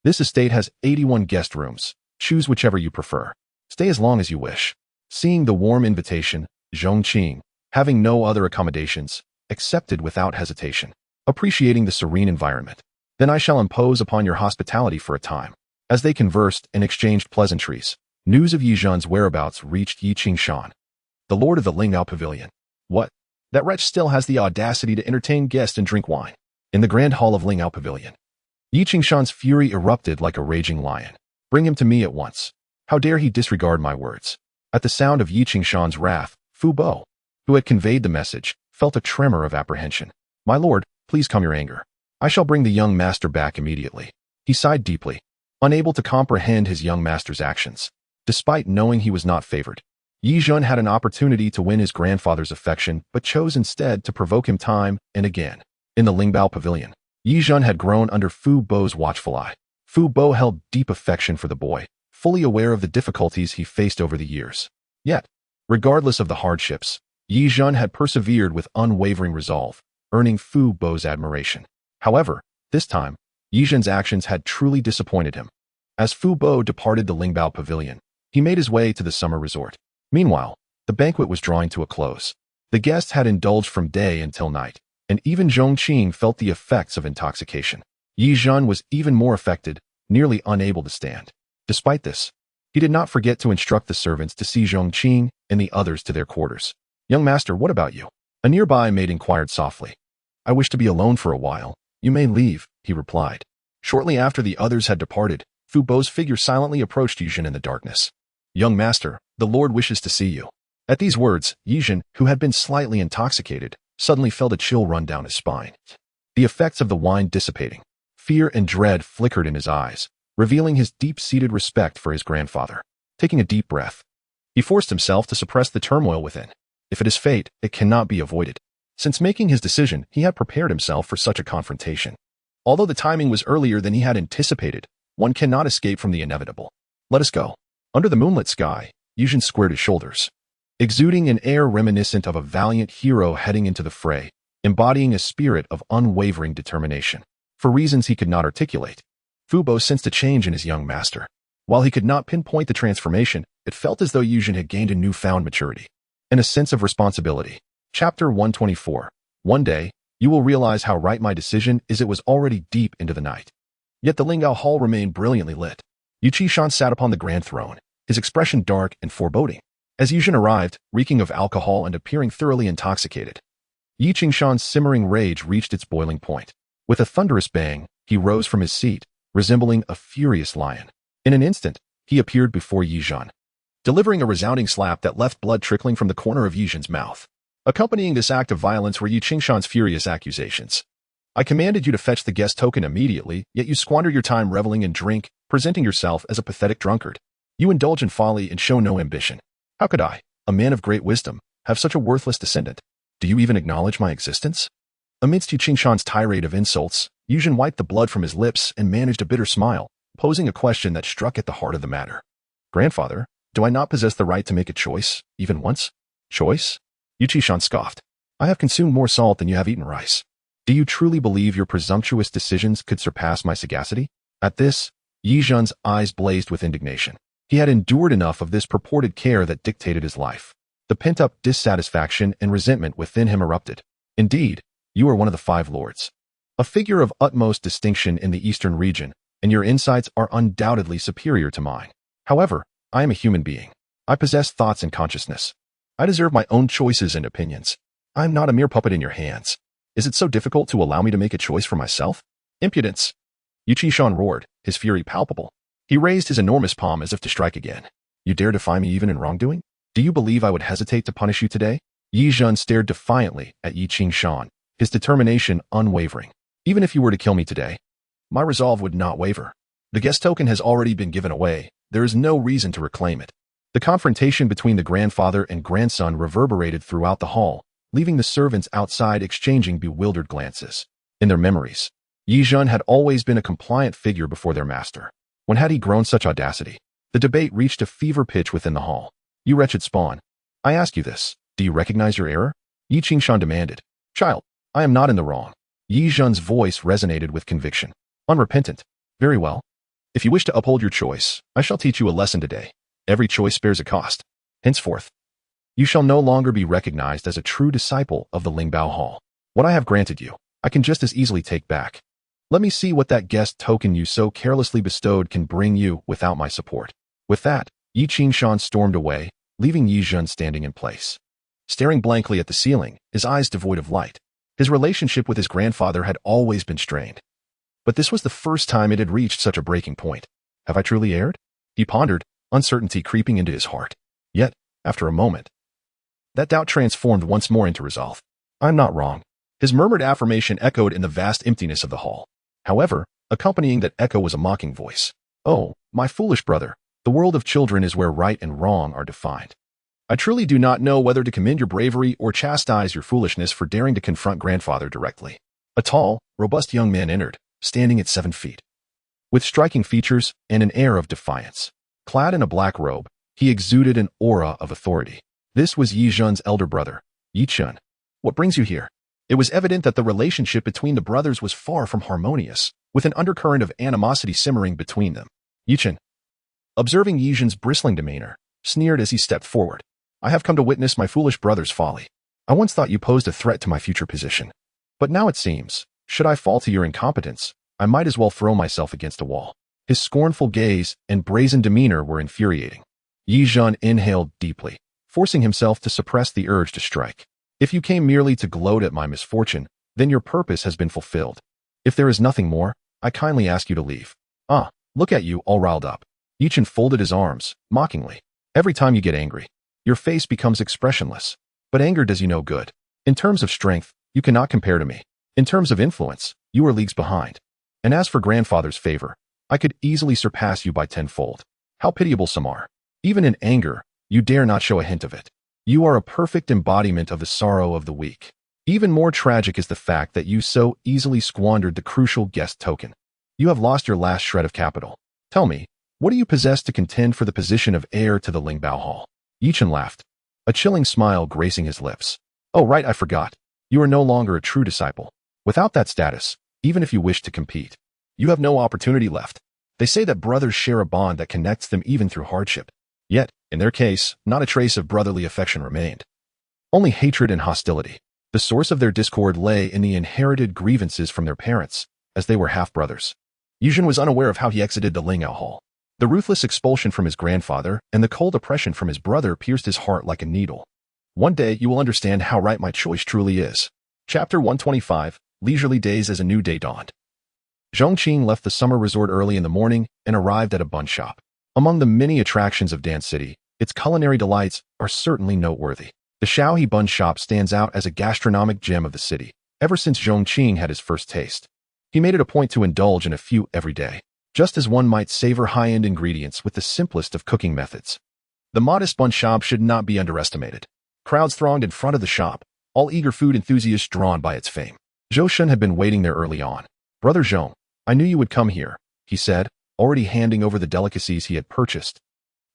S2: This estate has 81 guest rooms. Choose whichever you prefer. Stay as long as you wish. Seeing the warm invitation, Zhong Qing, having no other accommodations, accepted without hesitation, appreciating the serene environment. Then I shall impose upon your hospitality for a time. As they conversed and exchanged pleasantries, news of Yuzhen's whereabouts reached Yi Qingshan, the lord of the Linggao Pavilion. What? That wretch still has the audacity to entertain guests and drink wine. In the grand hall of Linggao Pavilion, Yi Qingshan's fury erupted like a raging lion. Bring him to me at once. How dare he disregard my words? At the sound of Yi Qingshan's wrath, Fu Bo, who had conveyed the message, felt a tremor of apprehension. My lord, please calm your anger. I shall bring the young master back immediately. He sighed deeply, unable to comprehend his young master's actions. Despite knowing he was not favored, Yuzhen had an opportunity to win his grandfather's affection but chose instead to provoke him time and again. In the Lingbao Pavilion, Yuzhen had grown under Fu Bo's watchful eye. Fu Bo held deep affection for the boy, fully aware of the difficulties he faced over the years. Yet, regardless of the hardships, Yuzhen had persevered with unwavering resolve, earning Fu Bo's admiration. However, this time, Yuzhen's actions had truly disappointed him. As Fu Bo departed the Lingbao Pavilion, he made his way to the summer resort. Meanwhile, the banquet was drawing to a close. The guests had indulged from day until night, and even Zhong Qing felt the effects of intoxication. Yuzhen was even more affected, nearly unable to stand. Despite this, he did not forget to instruct the servants to see Zhong Qing and the others to their quarters. Young master, what about you? A nearby maid inquired softly. I wish to be alone for a while. You may leave, he replied. Shortly after the others had departed, Fu Bo's figure silently approached Yuzhen in the darkness. Young master, the Lord wishes to see you. At these words, Yuzhen, who had been slightly intoxicated, suddenly felt a chill run down his spine. The effects of the wine dissipating, fear and dread flickered in his eyes, revealing his deep-seated respect for his grandfather. Taking a deep breath, he forced himself to suppress the turmoil within. If it is fate, it cannot be avoided. Since making his decision, he had prepared himself for such a confrontation. Although the timing was earlier than he had anticipated, one cannot escape from the inevitable. Let us go. Under the moonlit sky, Yuzhen squared his shoulders, exuding an air reminiscent of a valiant hero heading into the fray, embodying a spirit of unwavering determination. For reasons he could not articulate, Fu Bo sensed a change in his young master. While he could not pinpoint the transformation, it felt as though Yuzhen had gained a newfound maturity and a sense of responsibility. Chapter 124. One day, you will realize how right my decision is. It was already deep into the night. Yet the Linggao Hall remained brilliantly lit. Yu Qishan sat upon the grand throne, his expression dark and foreboding. As Yuzhen arrived, reeking of alcohol and appearing thoroughly intoxicated, Yi Qingshan's simmering rage reached its boiling point. With a thunderous bang, he rose from his seat, resembling a furious lion. In an instant, he appeared before Yuzhen, delivering a resounding slap that left blood trickling from the corner of Yuzhen's mouth. Accompanying this act of violence were Yi Qingshan's furious accusations. I commanded you to fetch the guest token immediately, yet you squander your time reveling in drink, presenting yourself as a pathetic drunkard. You indulge in folly and show no ambition. How could I, a man of great wisdom, have such a worthless descendant? Do you even acknowledge my existence? Amidst Yi Qingshan's tirade of insults, Yuzhen wiped the blood from his lips and managed a bitter smile, posing a question that struck at the heart of the matter. Grandfather, do I not possess the right to make a choice, even once? Choice? Yi Qingshan scoffed. I have consumed more salt than you have eaten rice. Do you truly believe your presumptuous decisions could surpass my sagacity? At this, Yuzhen's eyes blazed with indignation. He had endured enough of this purported care that dictated his life. The pent-up dissatisfaction and resentment within him erupted. Indeed, you are one of the 5 lords. a figure of utmost distinction in the Eastern region, and your insights are undoubtedly superior to mine. However, I am a human being. I possess thoughts and consciousness. I deserve my own choices and opinions. I am not a mere puppet in your hands. Is it so difficult to allow me to make a choice for myself? Impudence! Yi Qishan roared, his fury palpable. He raised his enormous palm as if to strike again. You dare defy me even in wrongdoing? Do you believe I would hesitate to punish you today? Yi Zhen stared defiantly at Yi Qishan, his determination unwavering. Even if you were to kill me today, my resolve would not waver. The guest token has already been given away. There is no reason to reclaim it. The confrontation between the grandfather and grandson reverberated throughout the hall, leaving the servants outside exchanging bewildered glances. In their memories, Yi Zhen had always been a compliant figure before their master. When had he grown such audacity? The debate reached a fever pitch within the hall. You wretched spawn. I ask you this. Do you recognize your error? Yi Qishan demanded. Child, I am not in the wrong. Yi Zhen's voice resonated with conviction. Unrepentant. Very well. If you wish to uphold your choice, I shall teach you a lesson today. Every choice bears a cost. Henceforth, you shall no longer be recognized as a true disciple of the Lingbao Hall. What I have granted you, I can just as easily take back. Let me see what that guest token you so carelessly bestowed can bring you without my support. With that, Yi Qishan stormed away, leaving Yi Zhen standing in place. Staring blankly at the ceiling, his eyes devoid of light. His relationship with his grandfather had always been strained. But this was the first time it had reached such a breaking point. Have I truly erred? He pondered, uncertainty creeping into his heart. Yet, after a moment, that doubt transformed once more into resolve. I'm not wrong. His murmured affirmation echoed in the vast emptiness of the hall. However, accompanying that echo was a mocking voice. Oh, my foolish brother, the world of children is where right and wrong are defined. I truly do not know whether to commend your bravery or chastise your foolishness for daring to confront grandfather directly. A tall, robust young man entered, standing at 7 feet. With striking features and an air of defiance. Clad in a black robe, he exuded an aura of authority. This was Yi Zhen's elder brother, Yi Chen. What brings you here? It was evident that the relationship between the brothers was far from harmonious, with an undercurrent of animosity simmering between them. Yi Chen, observing Yi Zhen's bristling demeanor, sneered as he stepped forward. I have come to witness my foolish brother's folly. I once thought you posed a threat to my future position. But now it seems, should I fall to your incompetence, I might as well throw myself against a wall. His scornful gaze and brazen demeanor were infuriating. Yi Zhen inhaled deeply, forcing himself to suppress the urge to strike. If you came merely to gloat at my misfortune, then your purpose has been fulfilled. If there is nothing more, I kindly ask you to leave. Ah, look at you all riled up. Yi Chen folded his arms, mockingly. Every time you get angry, your face becomes expressionless. But anger does you no good. In terms of strength, you cannot compare to me. In terms of influence, you are leagues behind. And as for grandfather's favor, I could easily surpass you by tenfold. How pitiable some are. Even in anger, you dare not show a hint of it. You are a perfect embodiment of the sorrow of the weak. Even more tragic is the fact that you so easily squandered the crucial guest token. You have lost your last shred of capital. Tell me, what do you possess to contend for the position of heir to the Lingbao Hall? Yi Chen laughed, a chilling smile gracing his lips. Oh right, I forgot. You are no longer a true disciple. Without that status, even if you wish to compete, you have no opportunity left. They say that brothers share a bond that connects them even through hardship. Yet, in their case, not a trace of brotherly affection remained. Only hatred and hostility. The source of their discord lay in the inherited grievances from their parents, as they were half-brothers. Yi Zhen was unaware of how he exited the Lingbao Hall. The ruthless expulsion from his grandfather and the cold oppression from his brother pierced his heart like a needle. One day you will understand how right my choice truly is. Chapter 125, Leisurely Days as a New Day Dawned. Zhong Qing left the summer resort early in the morning and arrived at a bun shop. Among the many attractions of Dan City, its culinary delights are certainly noteworthy. The Shaohe Bun Shop stands out as a gastronomic gem of the city, ever since Zhong Qing had his first taste. He made it a point to indulge in a few every day, just as one might savor high-end ingredients with the simplest of cooking methods. The modest bun shop should not be underestimated. Crowds thronged in front of the shop, all eager food enthusiasts drawn by its fame. Zhou Shun had been waiting there early on. Brother Zhong, I knew you would come here, he said, already handing over the delicacies he had purchased,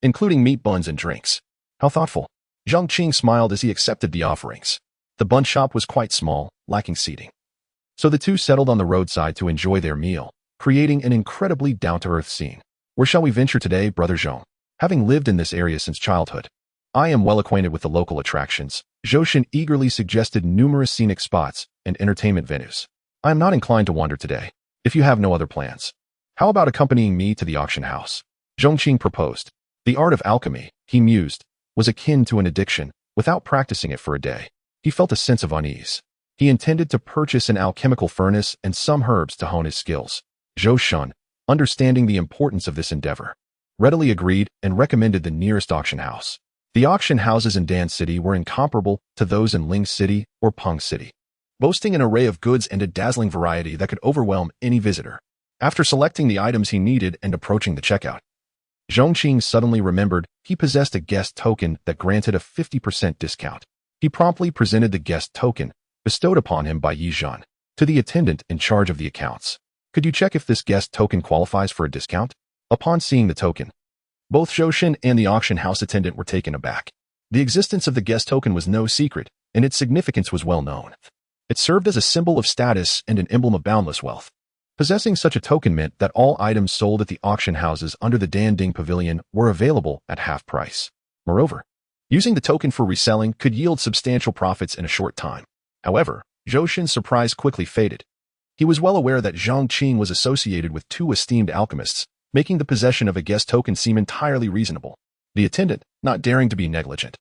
S2: including meat buns and drinks. How thoughtful. Zhong Qing smiled as he accepted the offerings. The bun shop was quite small, lacking seating. So the two settled on the roadside to enjoy their meal, creating an incredibly down-to-earth scene. Where shall we venture today, Brother Zhong? Having lived in this area since childhood, I am well acquainted with the local attractions. Zhou Shun eagerly suggested numerous scenic spots and entertainment venues. I am not inclined to wander today, if you have no other plans. How about accompanying me to the auction house? Zhong Qing proposed. The art of alchemy, he mused, was akin to an addiction. Without practicing it for a day, he felt a sense of unease. He intended to purchase an alchemical furnace and some herbs to hone his skills. Zhou Shun, understanding the importance of this endeavor, readily agreed and recommended the nearest auction house. The auction houses in Dan City were incomparable to those in Ling City or Peng City, boasting an array of goods and a dazzling variety that could overwhelm any visitor. After selecting the items he needed and approaching the checkout, Zhong Qing suddenly remembered he possessed a guest token that granted a 50% discount. He promptly presented the guest token, bestowed upon him by Yi Zhan, to the attendant in charge of the accounts. Could you check if this guest token qualifies for a discount? Upon seeing the token, both Zhou Shun and the auction house attendant were taken aback. The existence of the guest token was no secret, and its significance was well known. It served as a symbol of status and an emblem of boundless wealth. Possessing such a token meant that all items sold at the auction houses under the Dan Ding Pavilion were available at half price. Moreover, using the token for reselling could yield substantial profits in a short time. However, Zhou Shun's surprise quickly faded. He was well aware that Zhong Qing was associated with two esteemed alchemists, making the possession of a guest token seem entirely reasonable. The attendant, not daring to be negligent,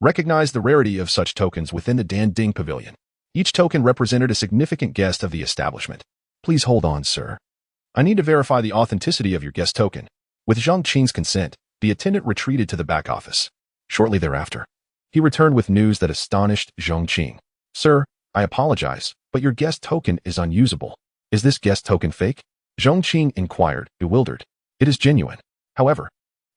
S2: recognized the rarity of such tokens within the Dan Ding Pavilion. Each token represented a significant guest of the establishment. Please hold on, sir. I need to verify the authenticity of your guest token. With Zhong Qing's consent, the attendant retreated to the back office. Shortly thereafter, he returned with news that astonished Zhong Qing. Sir, I apologize, but your guest token is unusable. Is this guest token fake? Zhong Qing inquired, bewildered. It is genuine. However,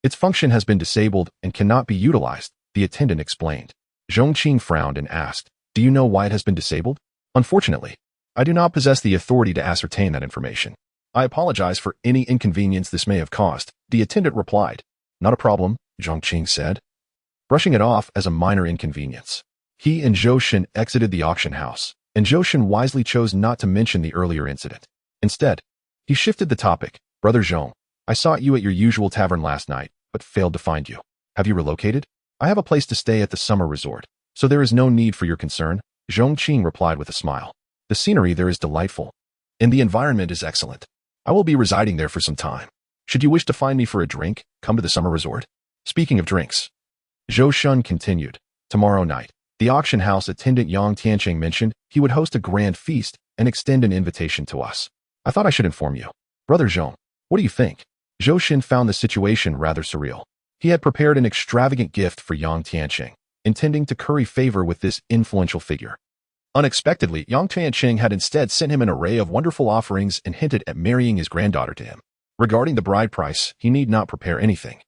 S2: its function has been disabled and cannot be utilized, the attendant explained. Zhong Qing frowned and asked, do you know why it has been disabled? Unfortunately, I do not possess the authority to ascertain that information. I apologize for any inconvenience this may have caused, the attendant replied. Not a problem, Zhong Qing said, brushing it off as a minor inconvenience. He and Zhou Shun exited the auction house, and Zhou Shun wisely chose not to mention the earlier incident. Instead, he shifted the topic. Brother Zhong, I sought you at your usual tavern last night, but failed to find you. Have you relocated? I have a place to stay at the summer resort, so there is no need for your concern, Zhong Qing replied with a smile. The scenery there is delightful, and the environment is excellent. I will be residing there for some time. Should you wish to find me for a drink, come to the summer resort. Speaking of drinks, Zhou Shun continued. Tomorrow night, the auction house attendant Yang Tianqing mentioned he would host a grand feast and extend an invitation to us. I thought I should inform you. Brother Zhong, what do you think? Zhou Shun found the situation rather surreal. He had prepared an extravagant gift for Yang Tianqing, intending to curry favor with this influential figure. Unexpectedly, Yang Tianqing had instead sent him an array of wonderful offerings and hinted at marrying his granddaughter to him. Regarding the bride price, he need not prepare anything,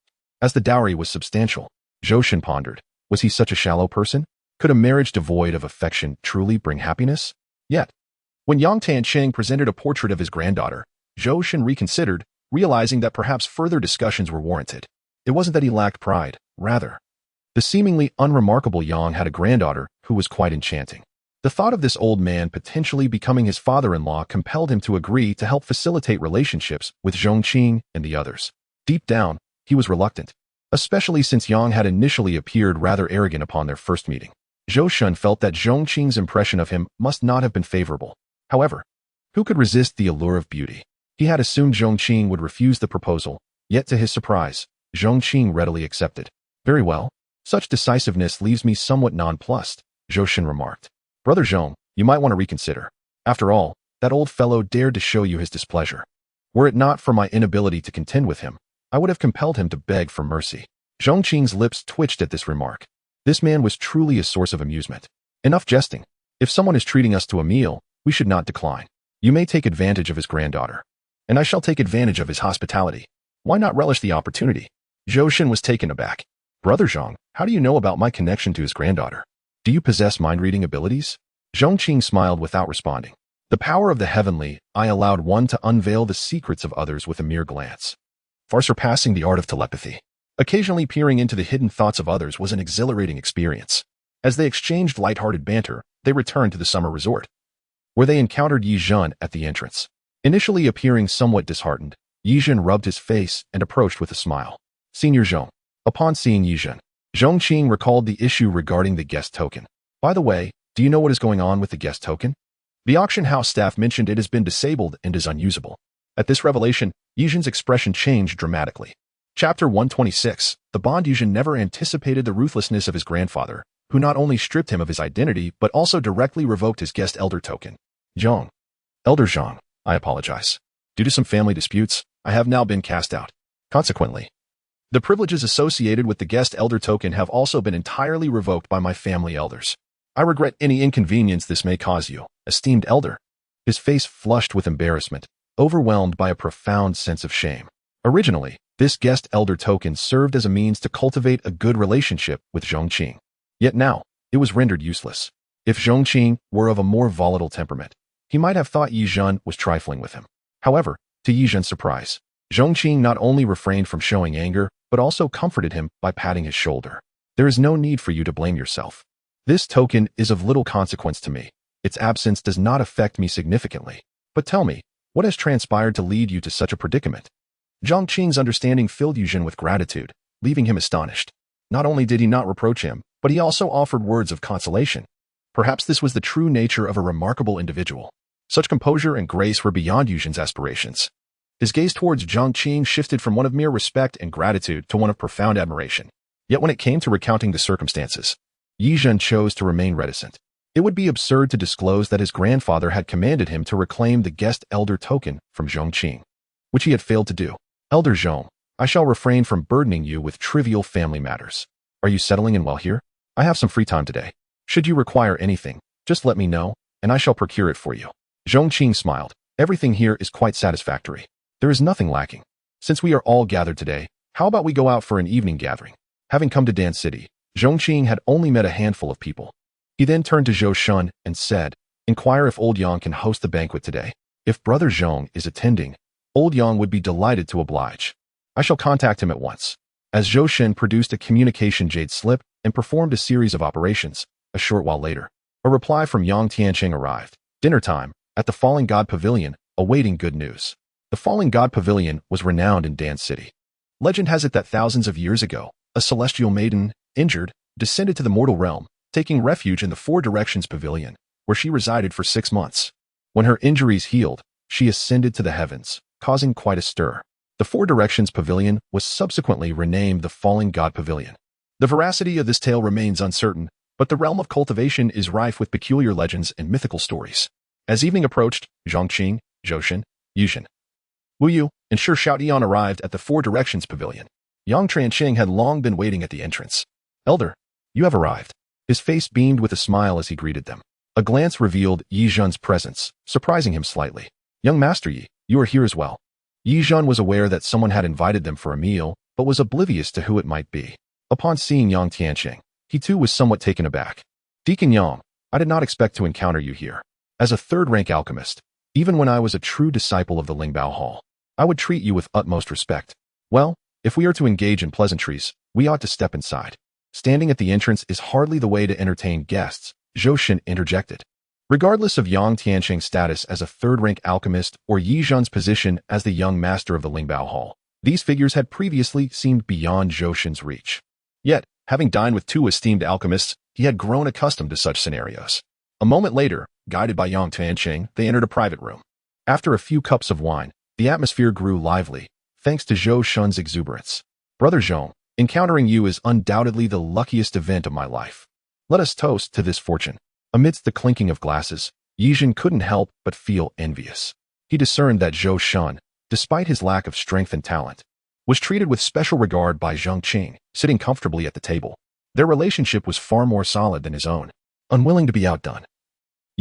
S2: as the dowry was substantial. Zhou Shun pondered, was he such a shallow person? Could a marriage devoid of affection truly bring happiness? Yet, when Yang Tianqing presented a portrait of his granddaughter, Zhou Shun reconsidered, realizing that perhaps further discussions were warranted. It wasn't that he lacked pride, rather, the seemingly unremarkable Yang had a granddaughter who was quite enchanting. The thought of this old man potentially becoming his father-in-law compelled him to agree to help facilitate relationships with Zhong Qing and the others. Deep down, he was reluctant, especially since Yang had initially appeared rather arrogant upon their first meeting. Zhou Shun felt that Zhong Qing's impression of him must not have been favorable. However, who could resist the allure of beauty? He had assumed Zhong Qing would refuse the proposal, yet to his surprise, Zhong Qing readily accepted. Very well. Such decisiveness leaves me somewhat nonplussed, Zhou Shun remarked. Brother Zhong, you might want to reconsider. After all, that old fellow dared to show you his displeasure. Were it not for my inability to contend with him, I would have compelled him to beg for mercy. Zhong Qing's lips twitched at this remark. This man was truly a source of amusement. Enough jesting. If someone is treating us to a meal, we should not decline. You may take advantage of his granddaughter, and I shall take advantage of his hospitality. Why not relish the opportunity? Zhou Shun was taken aback. Brother Zhong, how do you know about my connection to his granddaughter? Do you possess mind-reading abilities? Zhong Qing smiled without responding. The power of the heavenly eye allowed one to unveil the secrets of others with a mere glance, far surpassing the art of telepathy. Occasionally peering into the hidden thoughts of others was an exhilarating experience. As they exchanged light-hearted banter, they returned to the summer resort, where they encountered Yi Zhan at the entrance. Initially appearing somewhat disheartened, Yi Zhan rubbed his face and approached with a smile. Senior Zhong. Upon seeing Yi Zhan, Zhong Qing recalled the issue regarding the guest token. By the way, do you know what is going on with the guest token? The auction house staff mentioned it has been disabled and is unusable. At this revelation, Yizhen's expression changed dramatically. Chapter 126. The Bond. Yizhen never anticipated the ruthlessness of his grandfather, who not only stripped him of his identity but also directly revoked his guest elder token. Zhong. Elder Zhong, I apologize. Due to some family disputes, I have now been cast out. Consequently, the privileges associated with the guest elder token have also been entirely revoked by my family elders. I regret any inconvenience this may cause you, esteemed elder. His face flushed with embarrassment, overwhelmed by a profound sense of shame. Originally, this guest elder token served as a means to cultivate a good relationship with Zhong Qing. Yet now, it was rendered useless. If Zhong Qing were of a more volatile temperament, he might have thought Yizhen was trifling with him. However, to Yizhen's surprise, Zhong Qing not only refrained from showing anger, but also comforted him by patting his shoulder. There is no need for you to blame yourself. This token is of little consequence to me. Its absence does not affect me significantly. But tell me, what has transpired to lead you to such a predicament? Zhong Qing's understanding filled Yizhen with gratitude, leaving him astonished. Not only did he not reproach him, but he also offered words of consolation. Perhaps this was the true nature of a remarkable individual. Such composure and grace were beyond Yizhen's aspirations. His gaze towards Zhong Qing shifted from one of mere respect and gratitude to one of profound admiration. Yet when it came to recounting the circumstances, Yizhen chose to remain reticent. It would be absurd to disclose that his grandfather had commanded him to reclaim the guest elder token from Zhong Qing, which he had failed to do. Elder Zhong, I shall refrain from burdening you with trivial family matters. Are you settling in well here? I have some free time today. Should you require anything, just let me know, and I shall procure it for you. Zhong Qing smiled. Everything here is quite satisfactory. There is nothing lacking. Since we are all gathered today, how about we go out for an evening gathering? Having come to Dan City, Zhong Qing had only met a handful of people. He then turned to Zhou Shun and said, Inquire if Old Yang can host the banquet today. If Brother Zhong is attending, Old Yang would be delighted to oblige. I shall contact him at once. As Zhou Shun produced a communication jade slip and performed a series of operations, a short while later, a reply from Yang Tianqing arrived. Dinner time, at the Falling God Pavilion, awaiting good news. The Falling God Pavilion was renowned in Dan City. Legend has it that thousands of years ago, a celestial maiden, injured, descended to the mortal realm, taking refuge in the Four Directions Pavilion, where she resided for 6 months. When her injuries healed, she ascended to the heavens, causing quite a stir. The Four Directions Pavilion was subsequently renamed the Falling God Pavilion. The veracity of this tale remains uncertain, but the realm of cultivation is rife with peculiar legends and mythical stories. As evening approached, Zhong Qing, Zhou Shun, Yizhen, Wu Yu, and Shi Xiaotian arrived at the Four Directions Pavilion. Yang Tianqing had long been waiting at the entrance. Elder, you have arrived. His face beamed with a smile as he greeted them. A glance revealed Yizhen's presence, surprising him slightly. Young Master Yi, you are here as well. Yizhen was aware that someone had invited them for a meal, but was oblivious to who it might be. Upon seeing Yang Tianqing, he too was somewhat taken aback. Deacon Yang, I did not expect to encounter you here. As a third-rank alchemist, even when I was a true disciple of the Lingbao Hall, I would treat you with utmost respect. Well, if we are to engage in pleasantries, we ought to step inside. Standing at the entrance is hardly the way to entertain guests, Zhou Shun interjected. Regardless of Yang Tianqing's status as a third-rank alchemist or Yizhen's position as the young master of the Lingbao Hall, these figures had previously seemed beyond Zhou Shun's reach. Yet, having dined with 2 esteemed alchemists, he had grown accustomed to such scenarios. A moment later, guided by Yang Tianqing, they entered a private room. After a few cups of wine, the atmosphere grew lively, thanks to Zhou Shun's exuberance. Brother Zhong, encountering you is undoubtedly the luckiest event of my life. Let us toast to this fortune. Amidst the clinking of glasses, Yizhen couldn't help but feel envious. He discerned that Zhou Shun, despite his lack of strength and talent, was treated with special regard by Zhong Qing, sitting comfortably at the table. Their relationship was far more solid than his own. Unwilling to be outdone,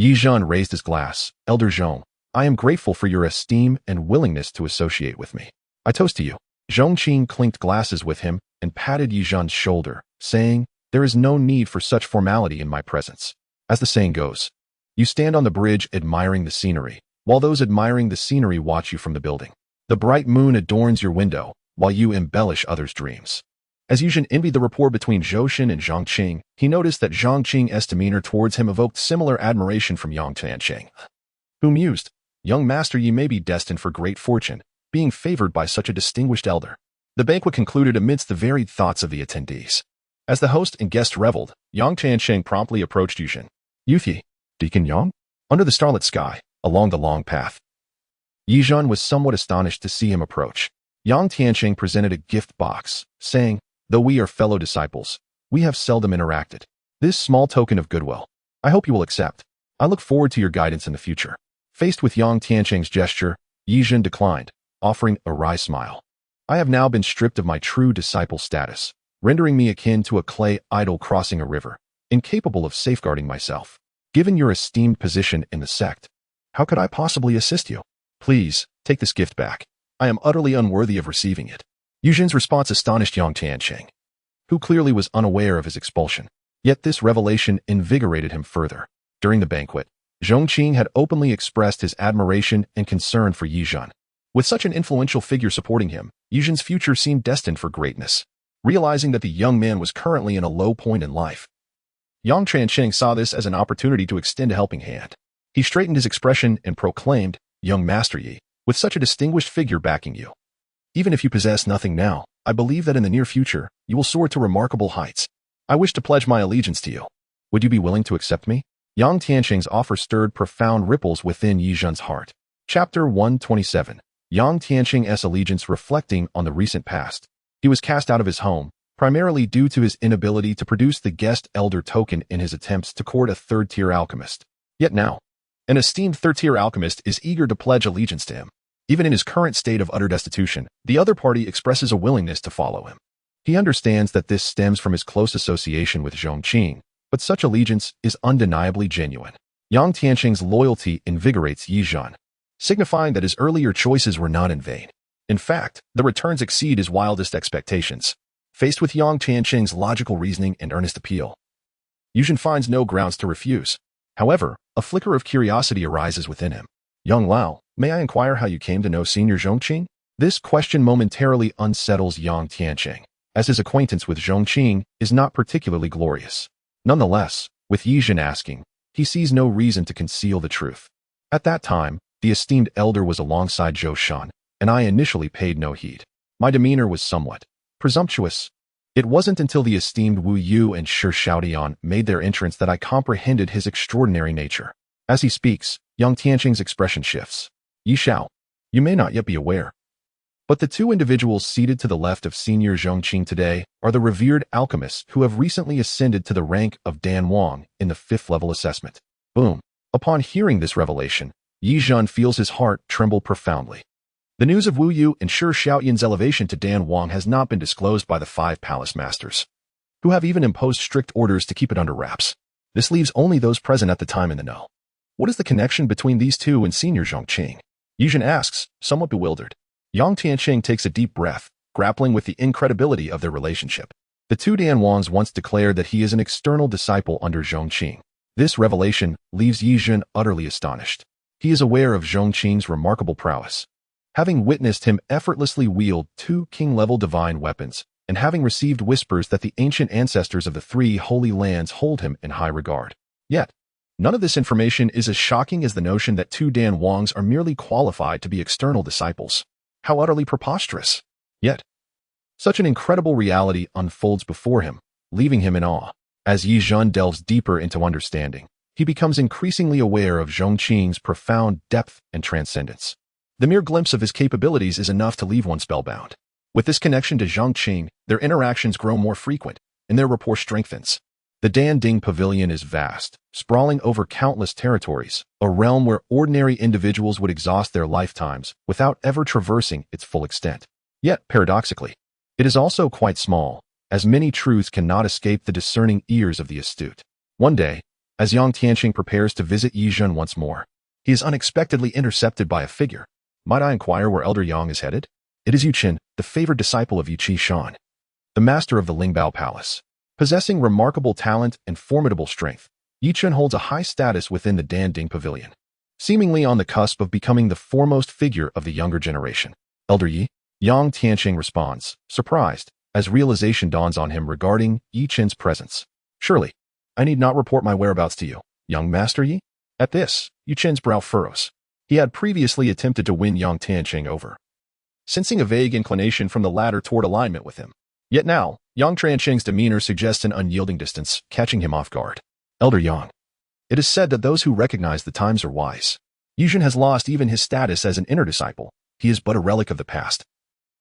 S2: Yizhen raised his glass. Elder Zhong, I am grateful for your esteem and willingness to associate with me. I toast to you. Zhong Qing clinked glasses with him and patted Yizhen's shoulder, saying, There is no need for such formality in my presence. As the saying goes, you stand on the bridge admiring the scenery, while those admiring the scenery watch you from the building. The bright moon adorns your window, while you embellish others' dreams. As Yizhen envied the rapport between Zhou Shun and Zhong Qing, he noticed that Zhong Qing's demeanor towards him evoked similar admiration from Yang Tianqing, who mused, Young Master Yi may be destined for great fortune, being favored by such a distinguished elder. The banquet concluded amidst the varied thoughts of the attendees. As the host and guest reveled, Yang Tianqing promptly approached Yizhen. Youthie, Deacon Yang? Under the starlit sky, along the long path. Yizhen was somewhat astonished to see him approach. Yang Tianqing presented a gift box, saying, "Though we are fellow disciples, we have seldom interacted. This small token of goodwill, I hope you will accept. I look forward to your guidance in the future." Faced with Yang Tianqing's gesture, Yizhen declined, offering a wry smile. "I have now been stripped of my true disciple status, rendering me akin to a clay idol crossing a river, incapable of safeguarding myself. Given your esteemed position in the sect, how could I possibly assist you? Please, take this gift back. I am utterly unworthy of receiving it." Yizhen's response astonished Yang Tianqing, who clearly was unaware of his expulsion. Yet this revelation invigorated him further. During the banquet, Zhong Qing had openly expressed his admiration and concern for Yizhen. With such an influential figure supporting him, Yizhen's future seemed destined for greatness. Realizing that the young man was currently in a low point in life, Yang Tianqing saw this as an opportunity to extend a helping hand. He straightened his expression and proclaimed, "Young Master Yi, with such a distinguished figure backing you, even if you possess nothing now, I believe that in the near future, you will soar to remarkable heights. I wish to pledge my allegiance to you. Would you be willing to accept me?" Yang Tianqing's offer stirred profound ripples within Yizhen's heart. Chapter 127. Yang Tianqing's allegiance reflecting on the recent past. He was cast out of his home, primarily due to his inability to produce the guest elder token in his attempts to court a third-tier alchemist. Yet now, an esteemed third-tier alchemist is eager to pledge allegiance to him. Even in his current state of utter destitution, the other party expresses a willingness to follow him. He understands that this stems from his close association with Zhong Qing, but such allegiance is undeniably genuine. Yang Tianqing's loyalty invigorates Yizhen, signifying that his earlier choices were not in vain. In fact, the returns exceed his wildest expectations. Faced with Yang Tianqing's logical reasoning and earnest appeal, Yizhen finds no grounds to refuse. However, a flicker of curiosity arises within him. "Young Lao, may I inquire how you came to know Senior Zhong Qing?" This question momentarily unsettles Yang Tianqing, as his acquaintance with Zhong Qing is not particularly glorious. Nonetheless, with Yizhen asking, he sees no reason to conceal the truth. At that time, the esteemed elder was alongside Zhou Shan, and I initially paid no heed. My demeanor was somewhat presumptuous. It wasn't until the esteemed Wu Yu and Shi Xiaodian made their entrance that I comprehended his extraordinary nature. As he speaks, Yang Tianqing's expression shifts. "Yi Xiao, you may not yet be aware, but the two individuals seated to the left of Senior Zhong Qing today are the revered alchemists who have recently ascended to the rank of Dan Wang in the 5th level assessment." Boom. Upon hearing this revelation, Yizhen feels his heart tremble profoundly. The news of Wu Yu and Shi Xiaoyan's elevation to Dan Wang has not been disclosed by the 5 palace masters, who have even imposed strict orders to keep it under wraps. This leaves only those present at the time in the know. What is the connection between these two and Senior Zhong Qing? Yizhen asks, somewhat bewildered. Yang Tianqing takes a deep breath, grappling with the incredibility of their relationship. The two Dan Wangs once declared that he is an external disciple under Zhong Qing. This revelation leaves Yizhen utterly astonished. He is aware of Zhong Qing's remarkable prowess, having witnessed him effortlessly wield 2 king-level divine weapons, and having received whispers that the ancient ancestors of the 3 holy lands hold him in high regard. Yet, none of this information is as shocking as the notion that 2 Dan Wangs are merely qualified to be external disciples. How utterly preposterous! Yet, such an incredible reality unfolds before him, leaving him in awe. As Yizhen delves deeper into understanding, he becomes increasingly aware of Zhong Qing's profound depth and transcendence. The mere glimpse of his capabilities is enough to leave one spellbound. With this connection to Zhong Qing, their interactions grow more frequent, and their rapport strengthens. The Dan Ding Pavilion is vast, sprawling over countless territories, a realm where ordinary individuals would exhaust their lifetimes without ever traversing its full extent. Yet, paradoxically, it is also quite small, as many truths cannot escape the discerning ears of the astute. One day, as Yang Tianqing prepares to visit Yizhen once more, he is unexpectedly intercepted by a figure. "Might I inquire where Elder Yang is headed?" It is Yu Qin, the favored disciple of Yu Qi Shan, the master of the Lingbao Palace. Possessing remarkable talent and formidable strength, Yu Qin holds a high status within the Dan Ding Pavilion, seemingly on the cusp of becoming the foremost figure of the younger generation. "Elder Yi?" Yang Tianqing responds, surprised, as realization dawns on him regarding Yu Qin's presence. "Surely, I need not report my whereabouts to you, young Master Yi?" At this, Yu Qin's brow furrows. He had previously attempted to win Yang Tianqing over, sensing a vague inclination from the latter toward alignment with him. Yet now, Yang Tianqing's demeanor suggests an unyielding distance, catching him off guard. "Elder Yang, It is said that those who recognize the times are wise. Yuzhen has lost even his status as an inner disciple. He is but a relic of the past.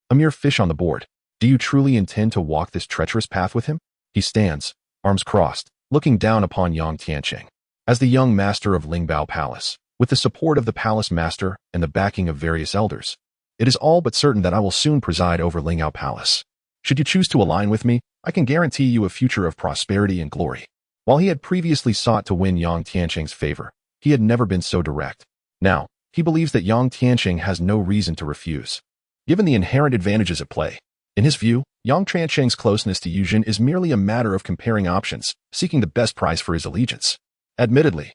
S2: A mere fish on the board. Do you truly intend to walk this treacherous path with him? He stands, arms crossed, looking down upon Yang Tianqing. As the young master of Lingbao Palace, with the support of the palace master and the backing of various elders, it is all but certain that I will soon preside over Lingbao Palace. Should you choose to align with me, I can guarantee you a future of prosperity and glory. While he had previously sought to win Yang Tianqing's favor, he had never been so direct. Now, he believes that Yang Tianqing has no reason to refuse, given the inherent advantages at play. In his view, Yang Tianqing's closeness to Yuzhen is merely a matter of comparing options, seeking the best price for his allegiance. Admittedly,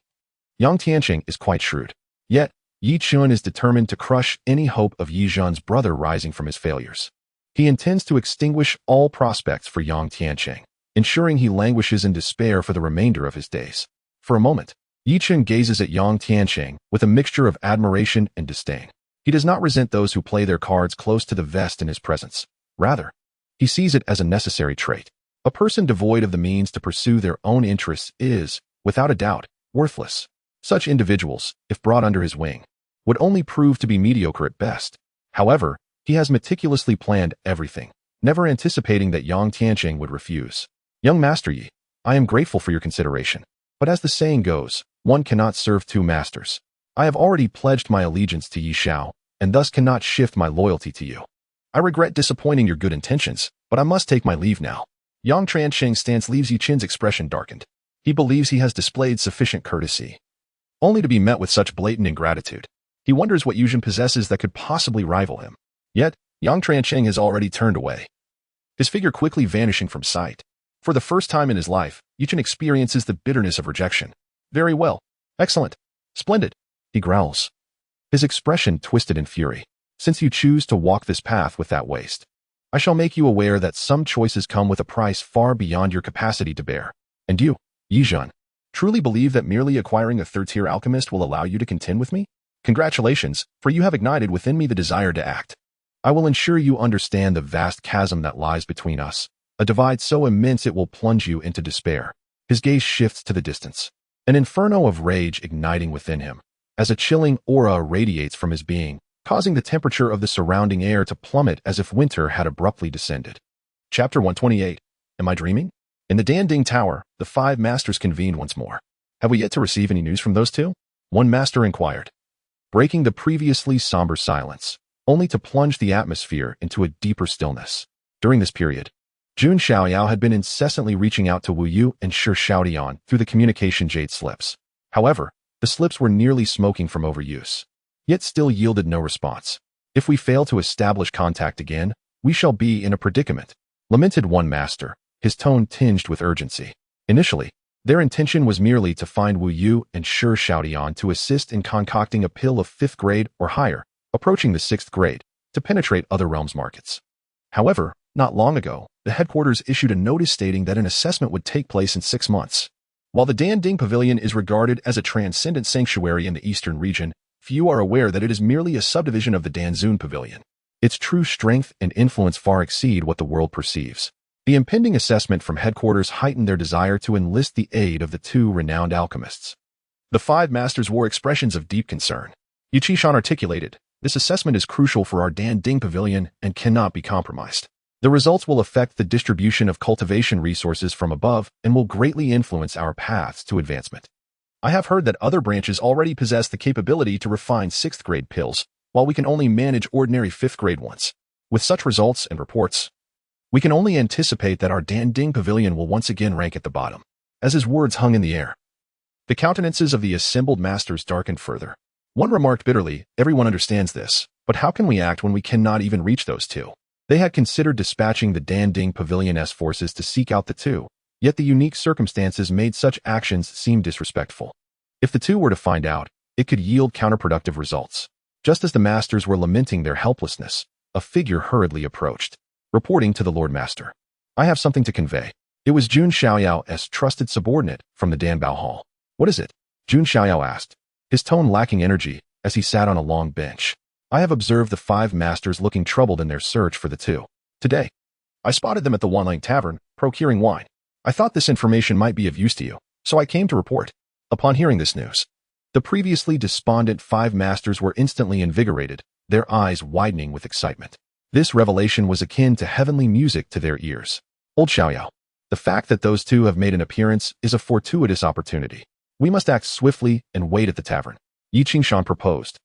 S2: Yang Tianqing is quite shrewd. Yet, Yi Chun is determined to crush any hope of Yi Zhen's brother rising from his failures. He intends to extinguish all prospects for Yang Tianqing, ensuring he languishes in despair for the remainder of his days. For a moment, Yi Chun gazes at Yang Tianqing with a mixture of admiration and disdain. He does not resent those who play their cards close to the vest in his presence. Rather, he sees it as a necessary trait. A person devoid of the means to pursue their own interests is, without a doubt, worthless. Such individuals, if brought under his wing, would only prove to be mediocre at best. However, he has meticulously planned everything, never anticipating that Yang Tianqing would refuse. Young Master Yi, I am grateful for your consideration, but as the saying goes, one cannot serve two masters. I have already pledged my allegiance to Yi Xiao, and thus cannot shift my loyalty to you. I regret disappointing your good intentions, but I must take my leave now. Yang Tianqing's stance leaves Yi Chin's expression darkened. He believes he has displayed sufficient courtesy, only to be met with such blatant ingratitude. He wonders what Yuzhen possesses that could possibly rival him. Yet, Yang Tianqing has already turned away, his figure quickly vanishing from sight. For the first time in his life, Yi Chen experiences the bitterness of rejection. Very well. Excellent. Splendid. He growls, his expression twisted in fury. Since you choose to walk this path with that waste, I shall make you aware that some choices come with a price far beyond your capacity to bear. And you, Yi Zhen, truly believe that merely acquiring a third-tier alchemist will allow you to contend with me? Congratulations, for you have ignited within me the desire to act. I will ensure you understand the vast chasm that lies between us, a divide so immense it will plunge you into despair. His gaze shifts to the distance, an inferno of rage igniting within him, as a chilling aura radiates from his being, causing the temperature of the surrounding air to plummet as if winter had abruptly descended. Chapter 128. Am I dreaming? In the Danding Tower, the five masters convened once more. Have we yet to receive any news from those two? One master inquired, breaking the previously somber silence, only to plunge the atmosphere into a deeper stillness. During this period, Jun Xiaoyao had been incessantly reaching out to Wu Yu and Shi Xiaodian through the communication jade slips. However, the slips were nearly smoking from overuse, yet still yielded no response. If we fail to establish contact again, we shall be in a predicament, lamented one master, his tone tinged with urgency. Initially, their intention was merely to find Wu Yu and Shi Xiaodian to assist in concocting a pill of 5th grade or higher, approaching the 6th grade, to penetrate other realms' markets. However, not long ago, the headquarters issued a notice stating that an assessment would take place in 6 months. While the Danding Pavilion is regarded as a transcendent sanctuary in the eastern region, few are aware that it is merely a subdivision of the Danzun Pavilion. Its true strength and influence far exceed what the world perceives. The impending assessment from headquarters heightened their desire to enlist the aid of the two renowned alchemists. The five masters wore expressions of deep concern. Yi Qishan articulated, this assessment is crucial for our Danding Pavilion and cannot be compromised. The results will affect the distribution of cultivation resources from above and will greatly influence our paths to advancement. I have heard that other branches already possess the capability to refine 6th grade pills, while we can only manage ordinary 5th grade ones. With such results and reports, we can only anticipate that our Danding Pavilion will once again rank at the bottom. As his words hung in the air, the countenances of the assembled masters darkened further. One remarked bitterly, everyone understands this, but how can we act when we cannot even reach those two? They had considered dispatching the Danding Pavilion's forces to seek out the two, yet the unique circumstances made such actions seem disrespectful. If the two were to find out, it could yield counterproductive results. Just as the masters were lamenting their helplessness, a figure hurriedly approached, reporting to the Lord Master. I have something to convey. It was Jun Xiaoyao's trusted subordinate from the Danbao Hall. What is it? Jun Xiaoyao asked, his tone lacking energy as he sat on a long bench. I have observed the five masters looking troubled in their search for the two. Today, I spotted them at the Wanlang Tavern, procuring wine. I thought this information might be of use to you, so I came to report. Upon hearing this news, the previously despondent 5 masters were instantly invigorated, their eyes widening with excitement. This revelation was akin to heavenly music to their ears. Old Xiaoyao, the fact that those two have made an appearance is a fortuitous opportunity. We must act swiftly and wait at the tavern, Yi Qingshan proposed,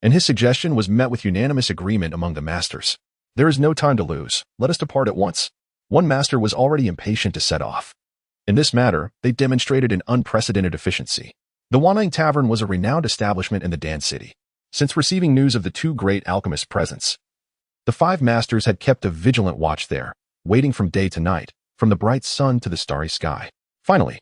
S2: and his suggestion was met with unanimous agreement among the masters. There is no time to lose. Let us depart at once. One master was already impatient to set off. In this matter, they demonstrated an unprecedented efficiency. The Wanling Tavern was a renowned establishment in the Dan City. Since receiving news of the 2 great alchemists' presence, the 5 masters had kept a vigilant watch there, waiting from day to night, from the bright sun to the starry sky. Finally,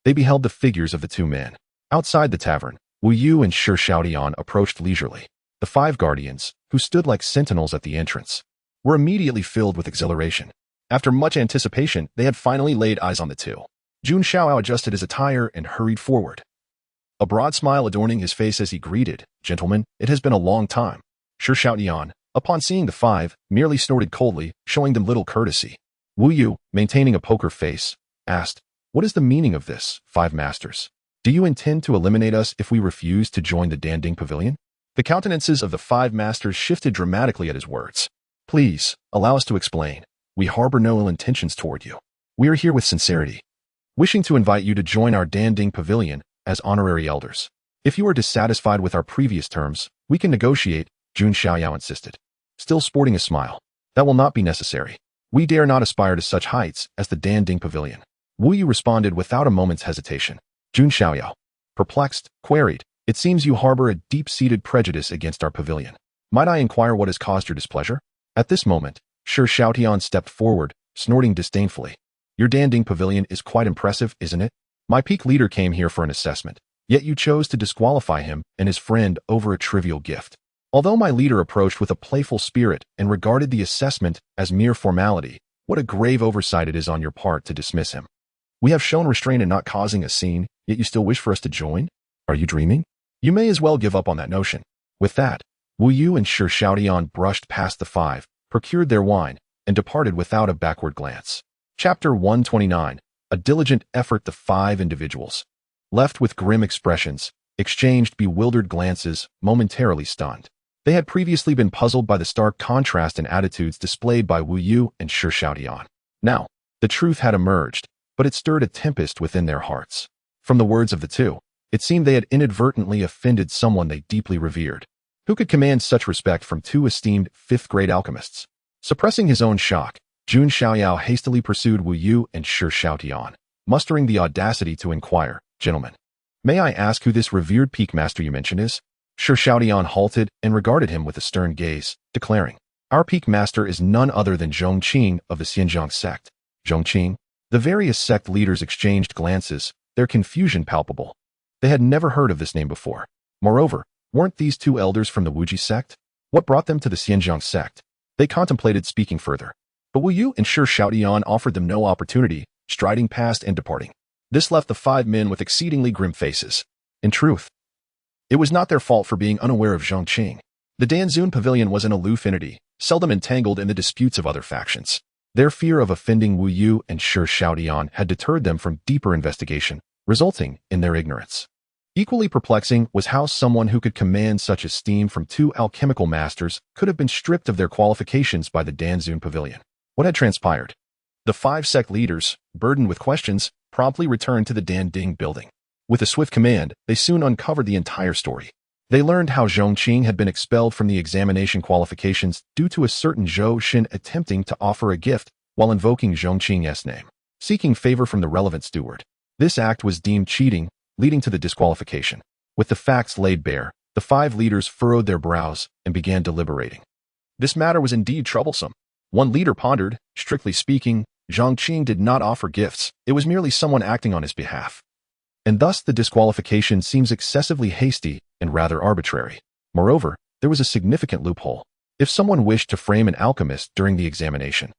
S2: they beheld the figures of the 2 men. Outside the tavern, Wu Yu and Shi Xiaodian approached leisurely. The 5 guardians, who stood like sentinels at the entrance, were immediately filled with exhilaration. After much anticipation, they had finally laid eyes on the 2. Jun Xiaoao adjusted his attire and hurried forward, a broad smile adorning his face as he greeted, "Gentlemen, it has been a long time." Shi Xiaodian, upon seeing the 5, merely snorted coldly, showing them little courtesy. Wu Yu, maintaining a poker face, asked, "What is the meaning of this, 5 masters? Do you intend to eliminate us if we refuse to join the Danding Pavilion?" The countenances of the 5 masters shifted dramatically at his words. "Please, allow us to explain. We harbor no ill intentions toward you. We are here with sincerity, wishing to invite you to join our Danding Pavilion as honorary elders. If you are dissatisfied with our previous terms, we can negotiate," Jun Xiaoyao insisted, still sporting a smile. "That will not be necessary. We dare not aspire to such heights as the Danding Pavilion." Wu Yu responded without a moment's hesitation. Jun Xiaoyao, perplexed, queried, "It seems you harbor a deep-seated prejudice against our pavilion. Might I inquire what has caused your displeasure?" At this moment, Shi Xiaotian stepped forward, snorting disdainfully. "Your Danding Pavilion is quite impressive, isn't it? My peak leader came here for an assessment, yet you chose to disqualify him and his friend over a trivial gift. Although my leader approached with a playful spirit and regarded the assessment as mere formality, what a grave oversight it is on your part to dismiss him. We have shown restraint in not causing a scene, yet you still wish for us to join? Are you dreaming? You may as well give up on that notion." With that, Wu Yu and Shi Xiaodian brushed past the 5, procured their wine, and departed without a backward glance. Chapter 129. A diligent effort. The 5 individuals, left with grim expressions, exchanged bewildered glances, momentarily stunned. They had previously been puzzled by the stark contrast in attitudes displayed by Wu Yu and Shi Xiaodian. Now, the truth had emerged, but it stirred a tempest within their hearts. From the words of the 2, it seemed they had inadvertently offended someone they deeply revered. Who could command such respect from 2 esteemed 5th-grade alchemists? Suppressing his own shock, Jun Xiaoyao hastily pursued Wu Yu and Shi Xiaodian, mustering the audacity to inquire, "Gentlemen, may I ask who this revered peak master you mention is?" Shi Xiaodian halted and regarded him with a stern gaze, declaring, "Our peak master is none other than Zhong Qing of the Pingjiang Sect." Zhong Qing? The various sect leaders exchanged glances, their confusion palpable. They had never heard of this name before. Moreover, weren't these 2 elders from the Wuji sect? What brought them to the Pingjiang Sect? They contemplated speaking further, but Wu Yu and Shi Xiaodian offered them no opportunity, striding past and departing. This left the 5 men with exceedingly grim faces. In truth, it was not their fault for being unaware of Zhong Qing. The Danzun Pavilion was an aloof entity, seldom entangled in the disputes of other factions. Their fear of offending Wu Yu and Shi Xiaodian had deterred them from deeper investigation, resulting in their ignorance. Equally perplexing was how someone who could command such esteem from 2 alchemical masters could have been stripped of their qualifications by the Danzun Pavilion. What had transpired? The 5 sect leaders, burdened with questions, promptly returned to the Danding building. With a swift command, they soon uncovered the entire story. They learned how Zhong Qing had been expelled from the examination qualifications due to a certain Zhou Xin attempting to offer a gift while invoking Zhong Qing's name, seeking favor from the relevant steward. This act was deemed cheating, leading to the disqualification. With the facts laid bare, the 5 leaders furrowed their brows and began deliberating. This matter was indeed troublesome. One leader pondered, strictly speaking, Zhong Qing did not offer gifts, it was merely someone acting on his behalf. And thus the disqualification seems excessively hasty and rather arbitrary. Moreover, there was a significant loophole. If someone wished to frame an alchemist during the examination,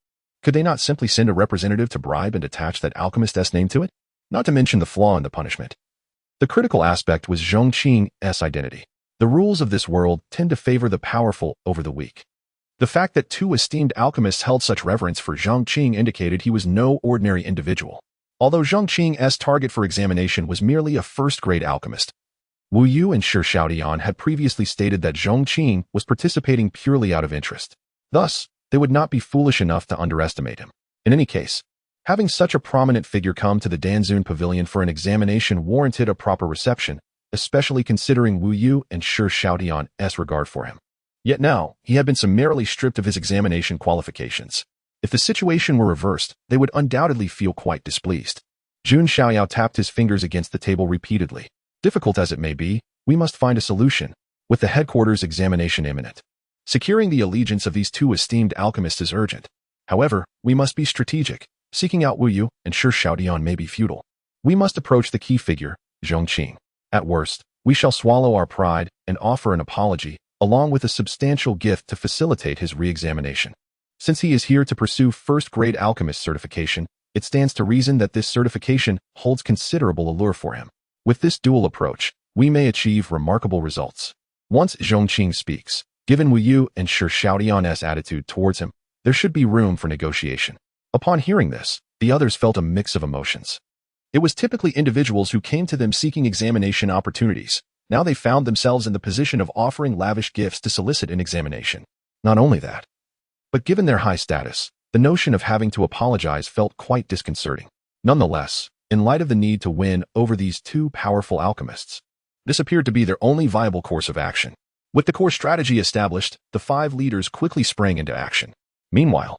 S2: could they not simply send a representative to bribe and attach that alchemist's name to it? Not to mention the flaw in the punishment. The critical aspect was Zhong Qing's identity. The rules of this world tend to favor the powerful over the weak. The fact that 2 esteemed alchemists held such reverence for Zhong Qing indicated he was no ordinary individual. Although Zhong Qing's target for examination was merely a first-grade alchemist, Wu Yu and Shi Xiaodian had previously stated that Zhong Qing was participating purely out of interest. Thus, they would not be foolish enough to underestimate him. In any case, having such a prominent figure come to the Danzun Pavilion for an examination warranted a proper reception, especially considering Wu Yu and Shi Xiaodian's regard for him. Yet now, he had been summarily stripped of his examination qualifications. If the situation were reversed, they would undoubtedly feel quite displeased. Jun Xiaoyao tapped his fingers against the table repeatedly. Difficult as it may be, we must find a solution, with the headquarters examination imminent. Securing the allegiance of these two esteemed alchemists is urgent. However, we must be strategic. Seeking out Wu Yu and Shi Xiaodian may be futile. We must approach the key figure, Zhong Qing. At worst, we shall swallow our pride and offer an apology, along with a substantial gift to facilitate his re-examination. Since he is here to pursue first-grade alchemist certification, it stands to reason that this certification holds considerable allure for him. With this dual approach, we may achieve remarkable results. Once Zhong Qing speaks, given Wu Yu and Shi Xiaodian's attitude towards him, there should be room for negotiation. Upon hearing this, the others felt a mix of emotions. It was typically individuals who came to them seeking examination opportunities. Now they found themselves in the position of offering lavish gifts to solicit an examination. Not only that, but given their high status, the notion of having to apologize felt quite disconcerting. Nonetheless, in light of the need to win over these two powerful alchemists, this appeared to be their only viable course of action. With the core strategy established, the five leaders quickly sprang into action. Meanwhile,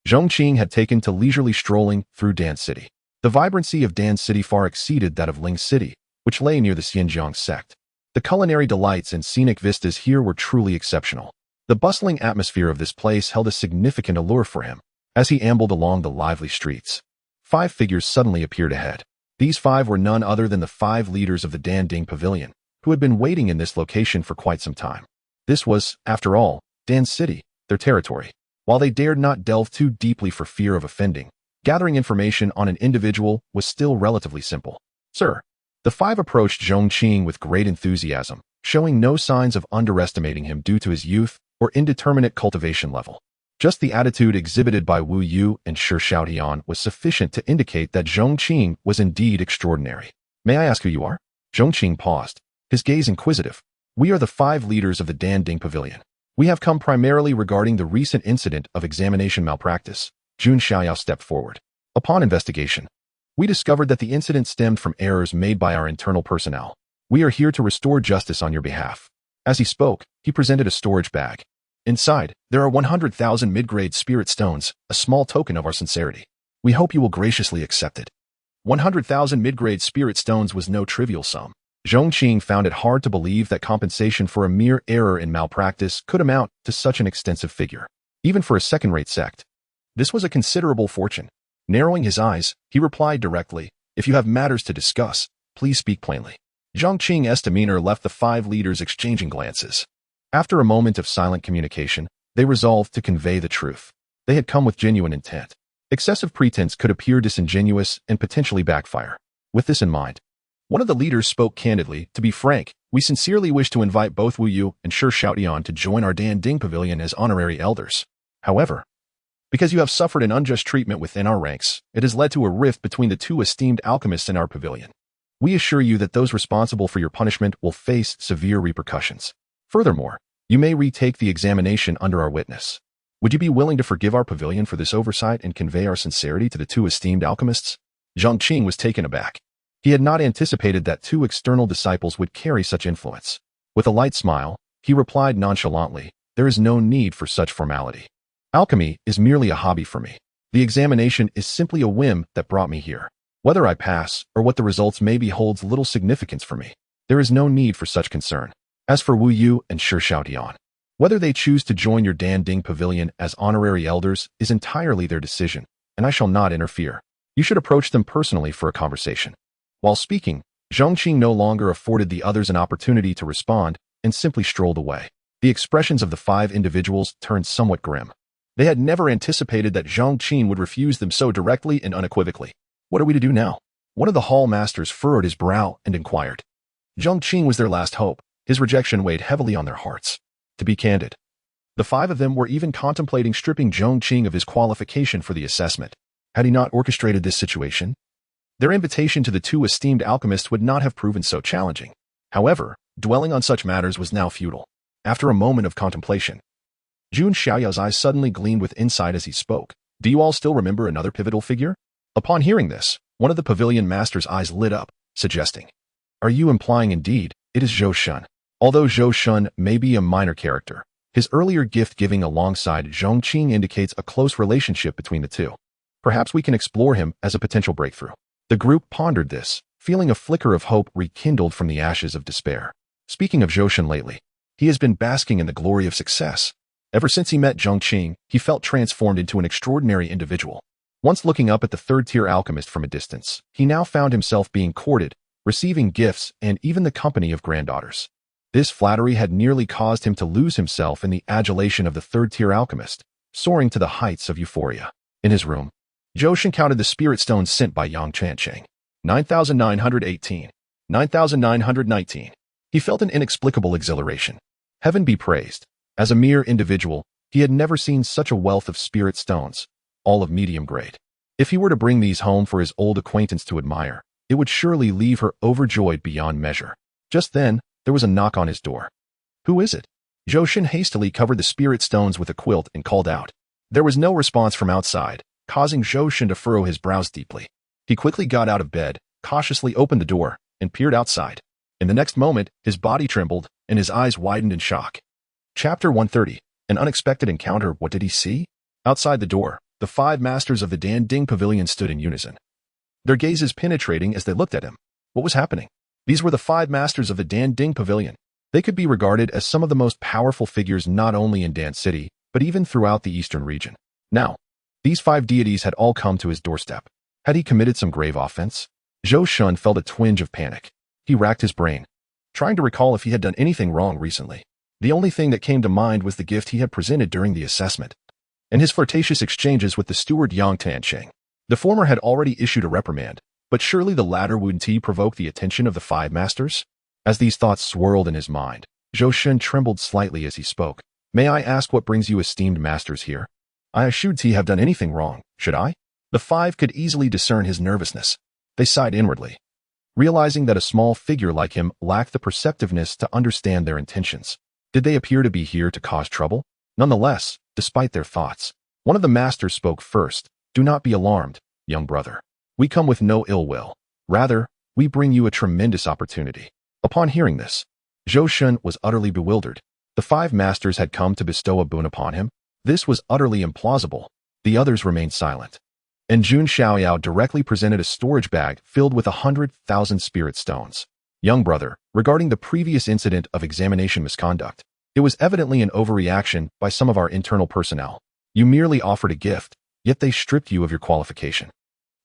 S2: Zhong Qing had taken to leisurely strolling through Dan City. The vibrancy of Dan City far exceeded that of Ling City, which lay near the Pingjiang Sect. The culinary delights and scenic vistas here were truly exceptional. The bustling atmosphere of this place held a significant allure for him. As he ambled along the lively streets, five figures suddenly appeared ahead. These five were none other than the five leaders of the Danding Pavilion, who had been waiting in this location for quite some time. This was, after all, Dan City, their territory. While they dared not delve too deeply for fear of offending, gathering information on an individual was still relatively simple. Sir, the five approached Zhong Qing with great enthusiasm, showing no signs of underestimating him due to his youth or indeterminate cultivation level. Just the attitude exhibited by Wu Yu and Shi Xiaodian was sufficient to indicate that Zhong Qing was indeed extraordinary. May I ask who you are? Zhong Qing paused, his gaze inquisitive. We are the five leaders of the Danding Pavilion. We have come primarily regarding the recent incident of examination malpractice. Jun Xiaoyao stepped forward. Upon investigation, we discovered that the incident stemmed from errors made by our internal personnel. We are here to restore justice on your behalf. As he spoke, he presented a storage bag. Inside, there are 100,000 mid-grade spirit stones, a small token of our sincerity. We hope you will graciously accept it. 100,000 mid-grade spirit stones was no trivial sum. Zhong Qing found it hard to believe that compensation for a mere error in malpractice could amount to such an extensive figure. Even for a second-rate sect, this was a considerable fortune. Narrowing his eyes, he replied directly, "If you have matters to discuss, please speak plainly." Zhong Qing's demeanor left the five leaders exchanging glances. After a moment of silent communication, they resolved to convey the truth. They had come with genuine intent. Excessive pretense could appear disingenuous and potentially backfire. With this in mind, one of the leaders spoke candidly. To be frank, we sincerely wish to invite both Wu Yu and Shi Xiaodian to join our Danding Pavilion as honorary elders. However, because you have suffered an unjust treatment within our ranks, it has led to a rift between the two esteemed alchemists in our pavilion. We assure you that those responsible for your punishment will face severe repercussions. Furthermore, you may retake the examination under our witness. Would you be willing to forgive our pavilion for this oversight and convey our sincerity to the two esteemed alchemists? Zhong Qing was taken aback. He had not anticipated that two external disciples would carry such influence. With a light smile, he replied nonchalantly, "There is no need for such formality. Alchemy is merely a hobby for me. The examination is simply a whim that brought me here. Whether I pass or what the results may be holds little significance for me. There is no need for such concern. As for Wu Yu and Shi Xiaodian, whether they choose to join your Danding Pavilion as honorary elders is entirely their decision, and I shall not interfere. You should approach them personally for a conversation." While speaking, Zhong Qing no longer afforded the others an opportunity to respond and simply strolled away. The expressions of the five individuals turned somewhat grim. They had never anticipated that Zhong Qing would refuse them so directly and unequivocally. What are we to do now? One of the hall masters furrowed his brow and inquired. Zhong Qing was their last hope. His rejection weighed heavily on their hearts. To be candid, the five of them were even contemplating stripping Zhong Qing of his qualification for the assessment. Had he not orchestrated this situation? Their invitation to the two esteemed alchemists would not have proven so challenging. However, dwelling on such matters was now futile. After a moment of contemplation, Jun Xiaoyao's eyes suddenly gleamed with insight as he spoke. Do you all still remember another pivotal figure? Upon hearing this, one of the pavilion master's eyes lit up, suggesting, are you implying indeed it is Zhou Shun? Although Zhou Shun may be a minor character, his earlier gift-giving alongside Zhong Qing indicates a close relationship between the two. Perhaps we can explore him as a potential breakthrough. The group pondered this, feeling a flicker of hope rekindled from the ashes of despair. Speaking of Zhou Shun lately, he has been basking in the glory of success. Ever since he met Zhong Qing, he felt transformed into an extraordinary individual. Once looking up at the third-tier alchemist from a distance, he now found himself being courted, receiving gifts, and even the company of granddaughters. This flattery had nearly caused him to lose himself in the adulation of the third-tier alchemist, soaring to the heights of euphoria. In his room, Zhou Shun counted the spirit stones sent by Yang Tianqing. 9,918. 9,919. He felt an inexplicable exhilaration. Heaven be praised. As a mere individual, he had never seen such a wealth of spirit stones, all of medium grade. If he were to bring these home for his old acquaintance to admire, it would surely leave her overjoyed beyond measure. Just then, there was a knock on his door. Who is it? Zhou Shun hastily covered the spirit stones with a quilt and called out. There was no response from outside, causing Zhou Shun to furrow his brows deeply. He quickly got out of bed, cautiously opened the door, and peered outside. In the next moment, his body trembled, and his eyes widened in shock. Chapter 130. An unexpected encounter. What did he see? Outside the door, the five masters of the Dan Ding Pavilion stood in unison, their gazes penetrating as they looked at him. What was happening? These were the five masters of the Dan Ding Pavilion. They could be regarded as some of the most powerful figures not only in Dan City, but even throughout the eastern region. Now, these five deities had all come to his doorstep. Had he committed some grave offense? Zhou Shun felt a twinge of panic. He racked his brain, trying to recall if he had done anything wrong recently. The only thing that came to mind was the gift he had presented during the assessment, and his flirtatious exchanges with the steward Yang Tianqing. The former had already issued a reprimand, but surely the latter wouldn't provoke the attention of the five masters? As these thoughts swirled in his mind, Zhou Shun trembled slightly as he spoke. May I ask what brings you esteemed masters here? I shouldn't have done anything wrong, should I? The five could easily discern his nervousness. They sighed inwardly, realizing that a small figure like him lacked the perceptiveness to understand their intentions. Did they appear to be here to cause trouble? Nonetheless, despite their thoughts, one of the masters spoke first. Do not be alarmed, young brother. We come with no ill will. Rather, we bring you a tremendous opportunity. Upon hearing this, Zhou Shun was utterly bewildered. The five masters had come to bestow a boon upon him. This was utterly implausible. The others remained silent. And Jun Xiaoyao directly presented a storage bag filled with 100,000 spirit stones. Young brother, regarding the previous incident of examination misconduct, it was evidently an overreaction by some of our internal personnel. You merely offered a gift, yet they stripped you of your qualification.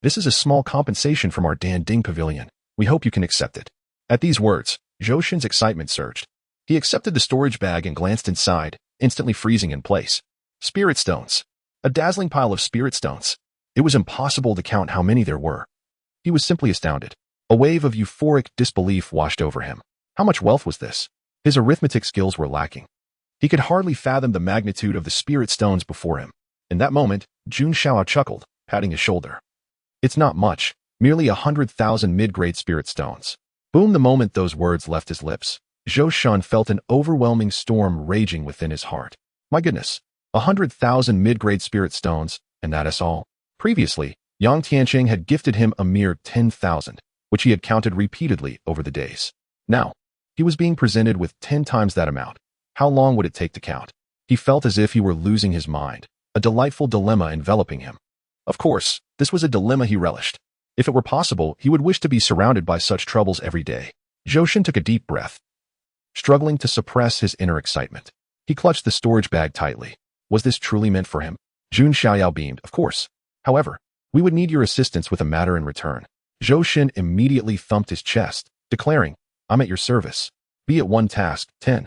S2: This is a small compensation from our Dan Ding Pavilion. We hope you can accept it. At these words, Zhou Shun's excitement surged. He accepted the storage bag and glanced inside, instantly freezing in place. Spirit stones. A dazzling pile of spirit stones. It was impossible to count how many there were. He was simply astounded. A wave of euphoric disbelief washed over him. How much wealth was this? His arithmetic skills were lacking. He could hardly fathom the magnitude of the spirit stones before him. In that moment, Jun Xiao chuckled, patting his shoulder. It's not much, merely 100,000 mid-grade spirit stones. Boom! The moment those words left his lips, Zhou Shun felt an overwhelming storm raging within his heart. My goodness, 100,000 mid-grade spirit stones, and that is all. Previously, Yang Tianqing had gifted him a mere 10,000, which he had counted repeatedly over the days. Now, he was being presented with 10 times that amount. How long would it take to count? He felt as if he were losing his mind, a delightful dilemma enveloping him. Of course, this was a dilemma he relished. If it were possible, he would wish to be surrounded by such troubles every day. Zhou Shun took a deep breath, struggling to suppress his inner excitement. He clutched the storage bag tightly. Was this truly meant for him? Jun Xiaoyao beamed. Of course. However, we would need your assistance with a matter in return. Zhou Shun immediately thumped his chest, declaring, I'm at your service. Be it one task, 10,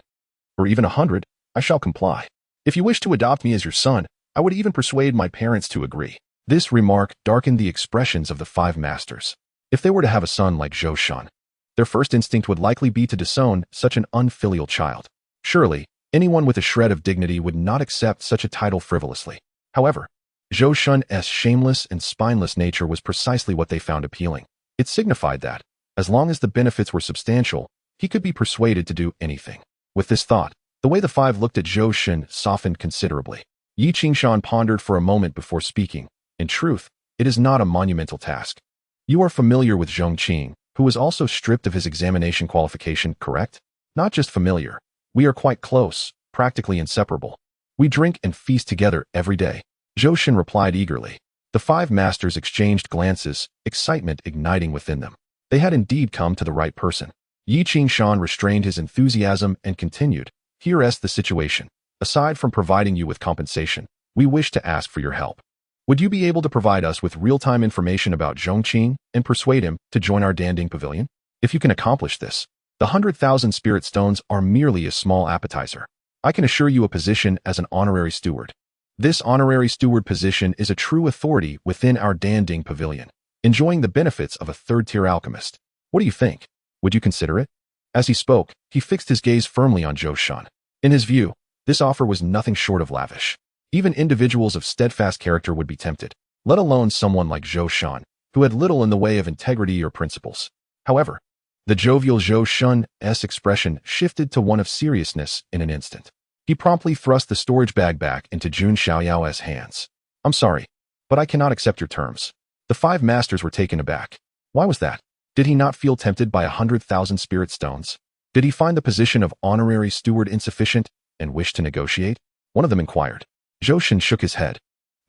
S2: or even 100, I shall comply. If you wish to adopt me as your son, I would even persuade my parents to agree. This remark darkened the expressions of the five masters. If they were to have a son like Zhou Shun, their first instinct would likely be to disown such an unfilial child. Surely, anyone with a shred of dignity would not accept such a title frivolously. However, Zhou Shun's shameless and spineless nature was precisely what they found appealing. It signified that, as long as the benefits were substantial, he could be persuaded to do anything. With this thought, the way the five looked at Zhou Shen softened considerably. Yi Qingshan pondered for a moment before speaking. In truth, it is not a monumental task. You are familiar with Zhong Qing, who was also stripped of his examination qualification, correct? Not just familiar. We are quite close, practically inseparable. We drink and feast together every day. Zhou Shen replied eagerly. The five masters exchanged glances, excitement igniting within them. They had indeed come to the right person. Yi Qingshan restrained his enthusiasm and continued. Here is the situation. Aside from providing you with compensation, we wish to ask for your help. Would you be able to provide us with real-time information about Zhong Qing and persuade him to join our Danding Pavilion? If you can accomplish this, the 100,000 spirit stones are merely a small appetizer. I can assure you a position as an honorary steward. This honorary steward position is a true authority within our Danding Pavilion, enjoying the benefits of a third-tier alchemist. What do you think? Would you consider it? As he spoke, he fixed his gaze firmly on Zhou Shen. In his view, this offer was nothing short of lavish. Even individuals of steadfast character would be tempted, let alone someone like Zhou Shen, who had little in the way of integrity or principles. However, the jovial Zhou Shen's expression shifted to one of seriousness in an instant. He promptly thrust the storage bag back into Jun Xiaoyao's hands. I'm sorry, but I cannot accept your terms. The five masters were taken aback. Why was that? Did he not feel tempted by 100,000 spirit stones? Did he find the position of honorary steward insufficient and wish to negotiate? One of them inquired. Zhou Shen shook his head.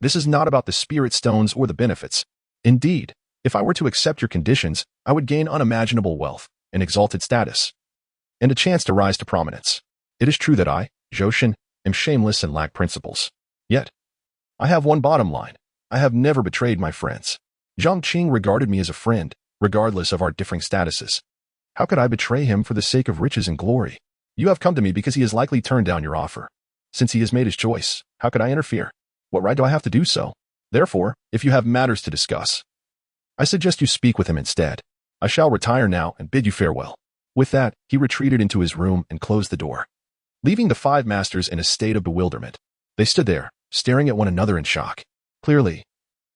S2: This is not about the spirit stones or the benefits. Indeed, if I were to accept your conditions, I would gain unimaginable wealth, an exalted status, and a chance to rise to prominence. It is true that I, Zhou Shen, am shameless and lack principles. Yet, I have one bottom line. I have never betrayed my friends. Zhong Qing regarded me as a friend, regardless of our differing statuses. How could I betray him for the sake of riches and glory? You have come to me because he has likely turned down your offer. Since he has made his choice, how could I interfere? What right do I have to do so? Therefore, if you have matters to discuss, I suggest you speak with him instead. I shall retire now and bid you farewell. With that, he retreated into his room and closed the door, leaving the five masters in a state of bewilderment. They stood there, staring at one another in shock. Clearly,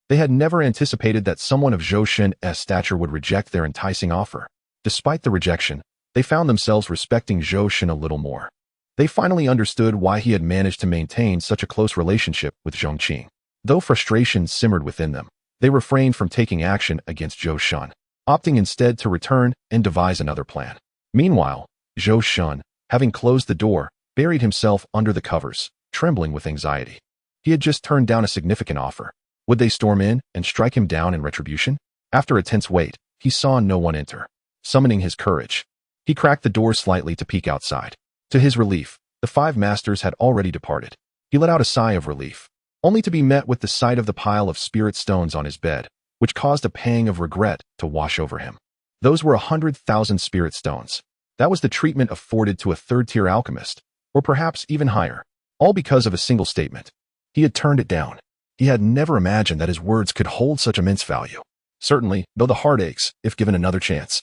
S2: they had never anticipated that someone of Zhou Shen's stature would reject their enticing offer. Despite the rejection, they found themselves respecting Zhou Shen a little more. They finally understood why he had managed to maintain such a close relationship with Zhong Qing. Though frustration simmered within them, they refrained from taking action against Zhou Shen, opting instead to return and devise another plan. Meanwhile, Zhou Shen, having closed the door, buried himself under the covers, trembling with anxiety. He had just turned down a significant offer. Would they storm in and strike him down in retribution? After a tense wait, he saw no one enter. Summoning his courage, he cracked the door slightly to peek outside. To his relief, the five masters had already departed. He let out a sigh of relief, only to be met with the sight of the pile of spirit stones on his bed, which caused a pang of regret to wash over him. Those were 100,000 spirit stones. That was the treatment afforded to a third-tier alchemist, or perhaps even higher, all because of a single statement. He had turned it down. He had never imagined that his words could hold such immense value. Certainly, though the heart aches, if given another chance,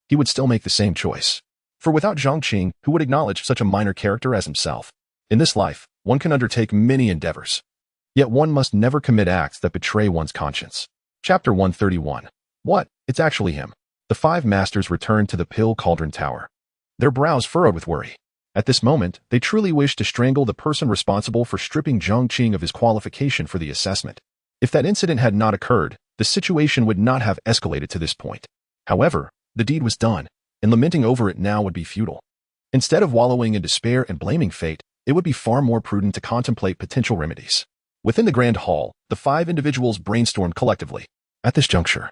S2: he would still make the same choice. For without Zhong Qing, who would acknowledge such a minor character as himself? In this life, one can undertake many endeavors. Yet one must never commit acts that betray one's conscience. Chapter 131. What? It's actually him. The five masters returned to the Pill Cauldron Tower, their brows furrowed with worry. At this moment, they truly wished to strangle the person responsible for stripping Zhong Qing of his qualification for the assessment. If that incident had not occurred, the situation would not have escalated to this point. However, the deed was done, and lamenting over it now would be futile. Instead of wallowing in despair and blaming fate, it would be far more prudent to contemplate potential remedies. Within the grand hall, the five individuals brainstormed collectively. At this juncture,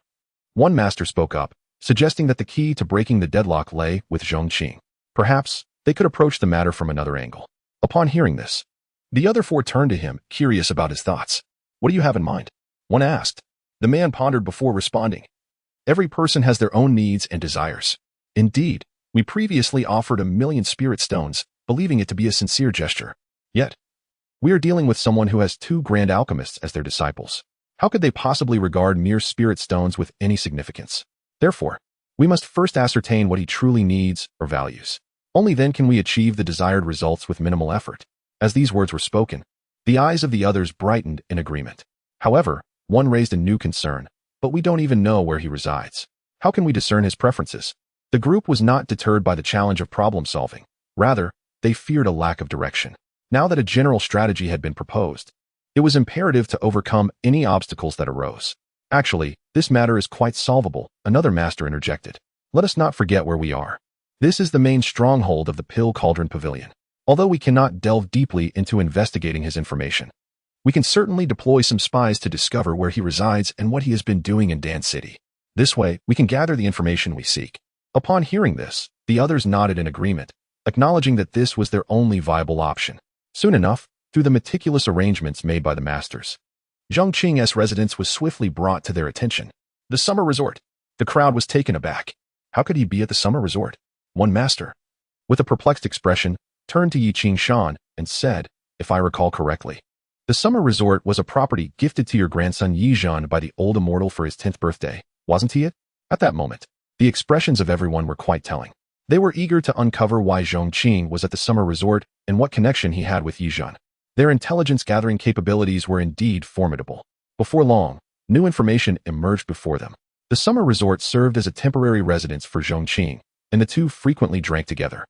S2: one master spoke up, suggesting that the key to breaking the deadlock lay with Zhong Qing. Perhaps they could approach the matter from another angle. Upon hearing this, the other four turned to him, curious about his thoughts. What do you have in mind? One asked. The man pondered before responding. Every person has their own needs and desires. Indeed, we previously offered 1,000,000 spirit stones, believing it to be a sincere gesture. Yet, we are dealing with someone who has 2 grand alchemists as their disciples. How could they possibly regard mere spirit stones with any significance? Therefore, we must first ascertain what he truly needs or values. Only then can we achieve the desired results with minimal effort. As these words were spoken, the eyes of the others brightened in agreement. However, one raised a new concern, but we don't even know where he resides. How can we discern his preferences? The group was not deterred by the challenge of problem solving. Rather, they feared a lack of direction. Now that a general strategy had been proposed, it was imperative to overcome any obstacles that arose. Actually, this matter is quite solvable, another master interjected. Let us not forget where we are. This is the main stronghold of the Pill Cauldron Pavilion. Although we cannot delve deeply into investigating his information, we can certainly deploy some spies to discover where he resides and what he has been doing in Dan City. This way, we can gather the information we seek. Upon hearing this, the others nodded in agreement, acknowledging that this was their only viable option. Soon enough, through the meticulous arrangements made by the masters, Zhong Qing's residence was swiftly brought to their attention. The summer resort. The crowd was taken aback. How could he be at the summer resort? One master, with a perplexed expression, turned to Yi Qingshan and said, if I recall correctly, the summer resort was a property gifted to your grandson Yizhan by the old immortal for his 10th birthday, wasn't he it? At that moment, the expressions of everyone were quite telling. They were eager to uncover why Zhong Qing was at the summer resort and what connection he had with Yizhan. Their intelligence-gathering capabilities were indeed formidable. Before long, new information emerged before them. The summer resort served as a temporary residence for Zhong Qing, and the two frequently drank together,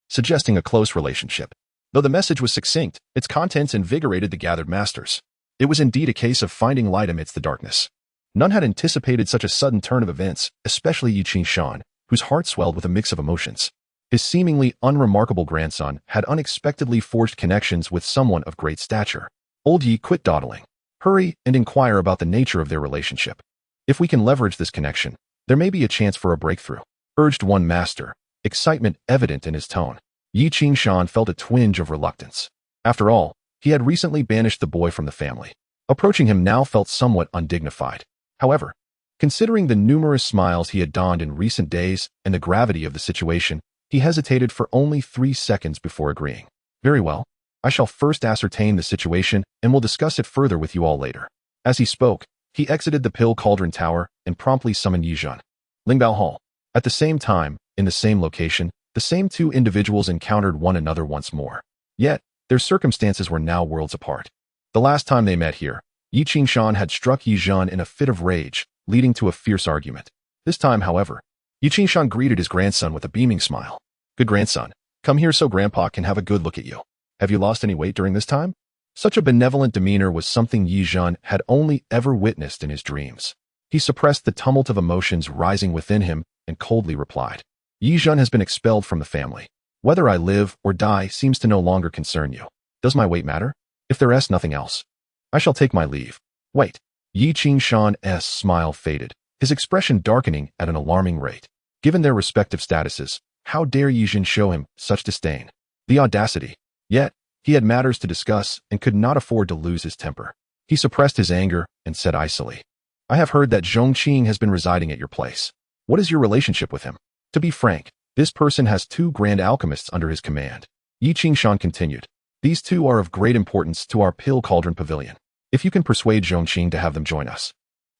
S2: suggesting a close relationship. Though the message was succinct, its contents invigorated the gathered masters. It was indeed a case of finding light amidst the darkness. None had anticipated such a sudden turn of events, especially Yi Qingshan, whose heart swelled with a mix of emotions. His seemingly unremarkable grandson had unexpectedly forged connections with someone of great stature. Old Yi, quit dawdling. Hurry and inquire about the nature of their relationship. If we can leverage this connection, there may be a chance for a breakthrough, urged one master, excitement evident in his tone. Yi Qingshan felt a twinge of reluctance. After all, he had recently banished the boy from the family. Approaching him now felt somewhat undignified. However, considering the numerous smiles he had donned in recent days and the gravity of the situation, he hesitated for only 3 seconds before agreeing. Very well, I shall first ascertain the situation and will discuss it further with you all later. As he spoke, he exited the Pill Cauldron Tower and promptly summoned Yizhan. Lingbao Hall. At the same time, in the same location, the same two individuals encountered one another once more. Yet, their circumstances were now worlds apart. The last time they met here, Yi Qingshan had struck Yizhan in a fit of rage, leading to a fierce argument. This time, however, Yi Qingshan greeted his grandson with a beaming smile. Good grandson, come here so grandpa can have a good look at you. Have you lost any weight during this time? Such a benevolent demeanor was something Yizhan had only ever witnessed in his dreams. He suppressed the tumult of emotions rising within him and coldly replied, Yizhan has been expelled from the family. Whether I live or die seems to no longer concern you. Does my weight matter? If there is nothing else, I shall take my leave. Wait. Yi Qingshan's smile faded, his expression darkening at an alarming rate. Given their respective statuses, how dare Yizhan show him such disdain? The audacity. Yet, he had matters to discuss and could not afford to lose his temper. He suppressed his anger and said icily, I have heard that Zhong Qing has been residing at your place. What is your relationship with him? To be frank, this person has 2 grand alchemists under his command. Yi Qingshan continued, these 2 are of great importance to our Pill Cauldron Pavilion. If you can persuade Zhong Qing to have them join us,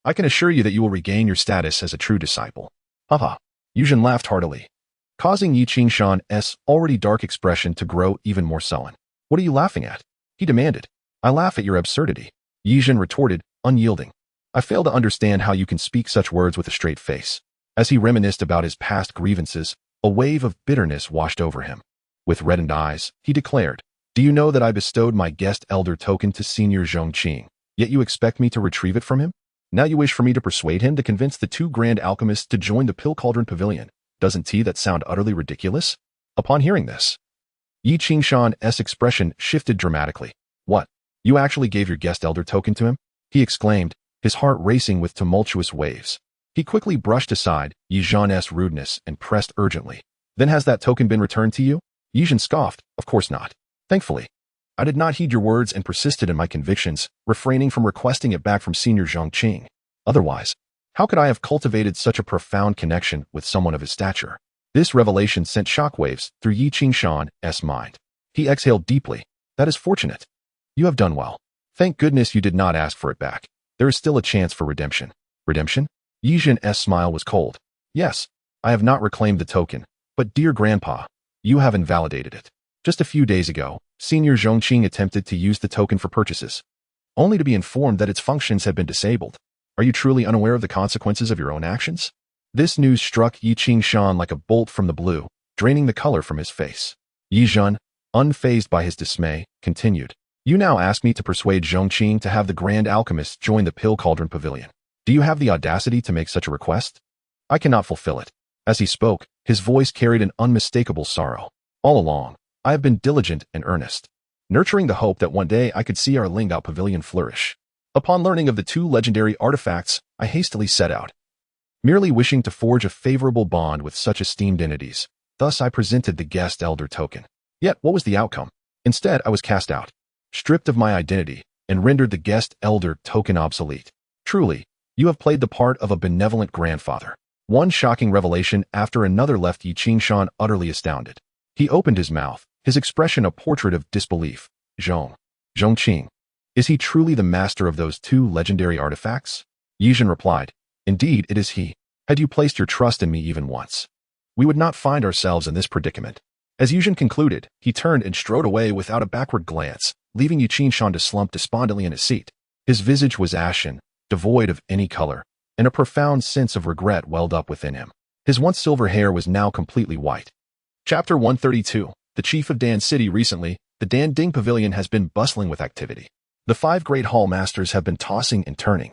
S2: I can assure you that you will regain your status as a true disciple. Haha. Yizhan laughed heartily, causing Yi Qingshan's already dark expression to grow even more sullen. What are you laughing at? He demanded. I laugh at your absurdity. Yizhan retorted, unyielding. I fail to understand how you can speak such words with a straight face. As he reminisced about his past grievances, a wave of bitterness washed over him. With reddened eyes, he declared, do you know that I bestowed my guest elder token to Senior Zhong Qing, yet you expect me to retrieve it from him? Now you wish for me to persuade him to convince the 2 grand alchemists to join the Pill Cauldron Pavilion. Doesn't that sound utterly ridiculous? Upon hearing this, Yi Qingshan's expression shifted dramatically. What? You actually gave your guest elder token to him? He exclaimed, his heart racing with tumultuous waves. He quickly brushed aside Yizhan's rudeness and pressed urgently. Then has that token been returned to you? Yizhan scoffed, of course not. Thankfully, I did not heed your words and persisted in my convictions, refraining from requesting it back from Senior Zhong Qing. Otherwise, how could I have cultivated such a profound connection with someone of his stature? This revelation sent shockwaves through Yi Qingshan's mind. He exhaled deeply. That is fortunate. You have done well. Thank goodness you did not ask for it back. There is still a chance for redemption. Redemption? Yizhan's smile was cold. Yes, I have not reclaimed the token, but dear grandpa, you have invalidated it. Just a few days ago, Senior Zhong Qing attempted to use the token for purchases, only to be informed that its functions had been disabled. Are you truly unaware of the consequences of your own actions? This news struck Yi Qingshan like a bolt from the blue, draining the color from his face. Yi Zhen, unfazed by his dismay, continued. You now ask me to persuade Zhong Qing to have the Grand Alchemist join the Pill Cauldron Pavilion. Do you have the audacity to make such a request? I cannot fulfill it. As he spoke, his voice carried an unmistakable sorrow. All along, I have been diligent and earnest, nurturing the hope that one day I could see our Lingao Pavilion flourish. Upon learning of the two legendary artifacts, I hastily set out, merely wishing to forge a favorable bond with such esteemed entities. Thus I presented the guest elder token. Yet what was the outcome? Instead, I was cast out, stripped of my identity, and rendered the guest elder token obsolete. Truly, you have played the part of a benevolent grandfather. One shocking revelation after another left Yi Qingshan utterly astounded. He opened his mouth, his expression a portrait of disbelief. Zhong Qing. Is he truly the master of those two legendary artifacts? Yi Zhen replied, Indeed, it is he. Had you placed your trust in me even once, we would not find ourselves in this predicament. As Yi Zhen concluded, he turned and strode away without a backward glance, leaving Yi Qingshan to slump despondently in his seat. His visage was ashen, devoid of any color, and a profound sense of regret welled up within him. His once silver hair was now completely white. Chapter 132. The Chief of Dan City. Recently, the Dan Ding Pavilion has been bustling with activity. The 5 great hall masters have been tossing and turning,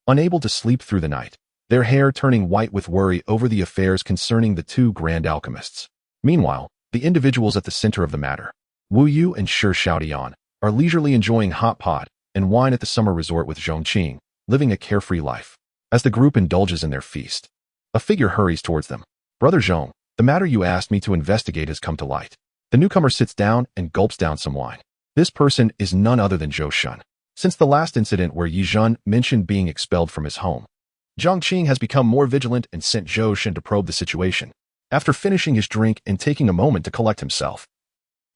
S2: unable to sleep through the night, their hair turning white with worry over the affairs concerning the 2 grand alchemists. Meanwhile, the individuals at the center of the matter, Wu Yu and Shi Xiaodian, are leisurely enjoying hot pot and wine at the summer resort with Zhong Qing, living a carefree life. As the group indulges in their feast, a figure hurries towards them. Brother Zhong, the matter you asked me to investigate has come to light. The newcomer sits down and gulps down some wine. This person is none other than Zhou Shun. Since the last incident where Yi Zhen mentioned being expelled from his home, Zhong Qing has become more vigilant and sent Zhou Shun to probe the situation. After finishing his drink and taking a moment to collect himself,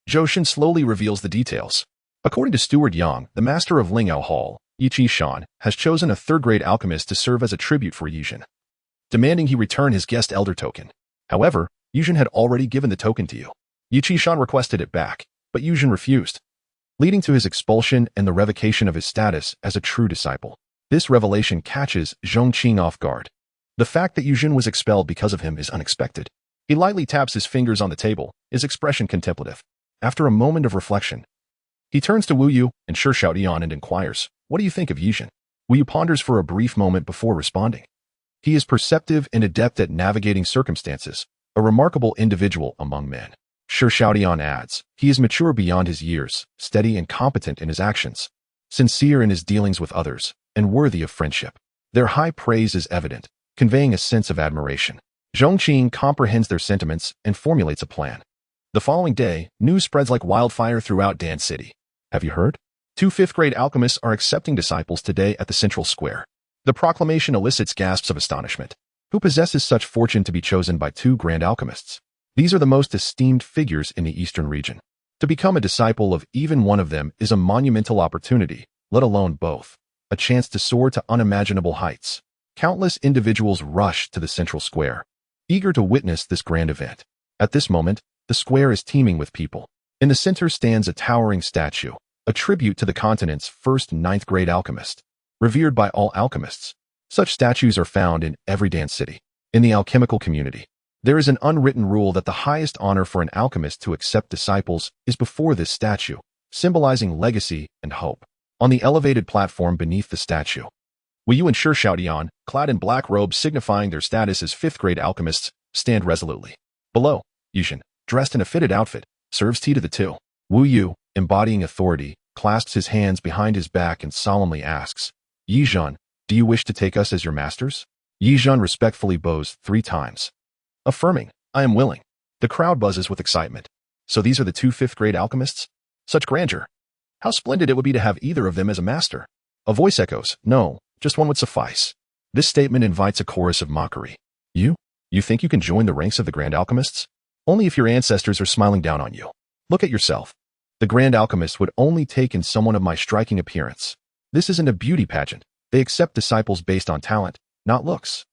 S2: Zhou Shun slowly reveals the details. According to Steward Yang, the master of Lingao Hall, Yi Qingshan, has chosen a 3rd-grade alchemist to serve as a tribute for Yi Zhen, demanding he return his guest elder token. However, Yi Zhen had already given the token to you. Yi Qingshan requested it back, but Yi Zhen refused, leading to his expulsion and the revocation of his status as a true disciple. This revelation catches Zhong Qing off guard. The fact that Yi Zhen was expelled because of him is unexpected. He lightly taps his fingers on the table, his expression contemplative. After a moment of reflection, he turns to Wu Yu and Shi Xiaodian and inquires, What do you think of Yi Zhen? Wu Yu ponders for a brief moment before responding. He is perceptive and adept at navigating circumstances, a remarkable individual among men. Shi Xiaodian adds, he is mature beyond his years, steady and competent in his actions, sincere in his dealings with others, and worthy of friendship. Their high praise is evident, conveying a sense of admiration. Zhong Qing comprehends their sentiments and formulates a plan. The following day, news spreads like wildfire throughout Dan City. Have you heard? 2 5th-grade alchemists are accepting disciples today at the central square. The proclamation elicits gasps of astonishment. Who possesses such fortune to be chosen by 2 grand alchemists? These are the most esteemed figures in the eastern region. To become a disciple of even one of them is a monumental opportunity, let alone both, a chance to soar to unimaginable heights. Countless individuals rush to the central square, eager to witness this grand event. At this moment, the square is teeming with people. In the center stands a towering statue, a tribute to the continent's first 9th-grade alchemist, revered by all alchemists. Such statues are found in every Dan city. In the alchemical community, there is an unwritten rule that the highest honor for an alchemist to accept disciples is before this statue, symbolizing legacy and hope. On the elevated platform beneath the statue, Wu Yu and Shi Xiaodian, clad in black robes signifying their status as 5th-grade alchemists, stand resolutely. Below, Yi Zhen, dressed in a fitted outfit, serves tea to the 2. Wu Yu, embodying authority, clasps his hands behind his back and solemnly asks, Yi Zhen, do you wish to take us as your masters? Yi Zhen respectfully bows 3 times, affirming, I am willing. The crowd buzzes with excitement. So these are the 2 5th-grade alchemists? Such grandeur. How splendid it would be to have either of them as a master. A voice echoes, no, just one would suffice. This statement invites a chorus of mockery. You think you can join the ranks of the grand alchemists? Only if your ancestors are smiling down on you. Look at yourself. The grand alchemists would only take in someone of my striking appearance. This isn't a beauty pageant. They accept disciples based on talent, not looks.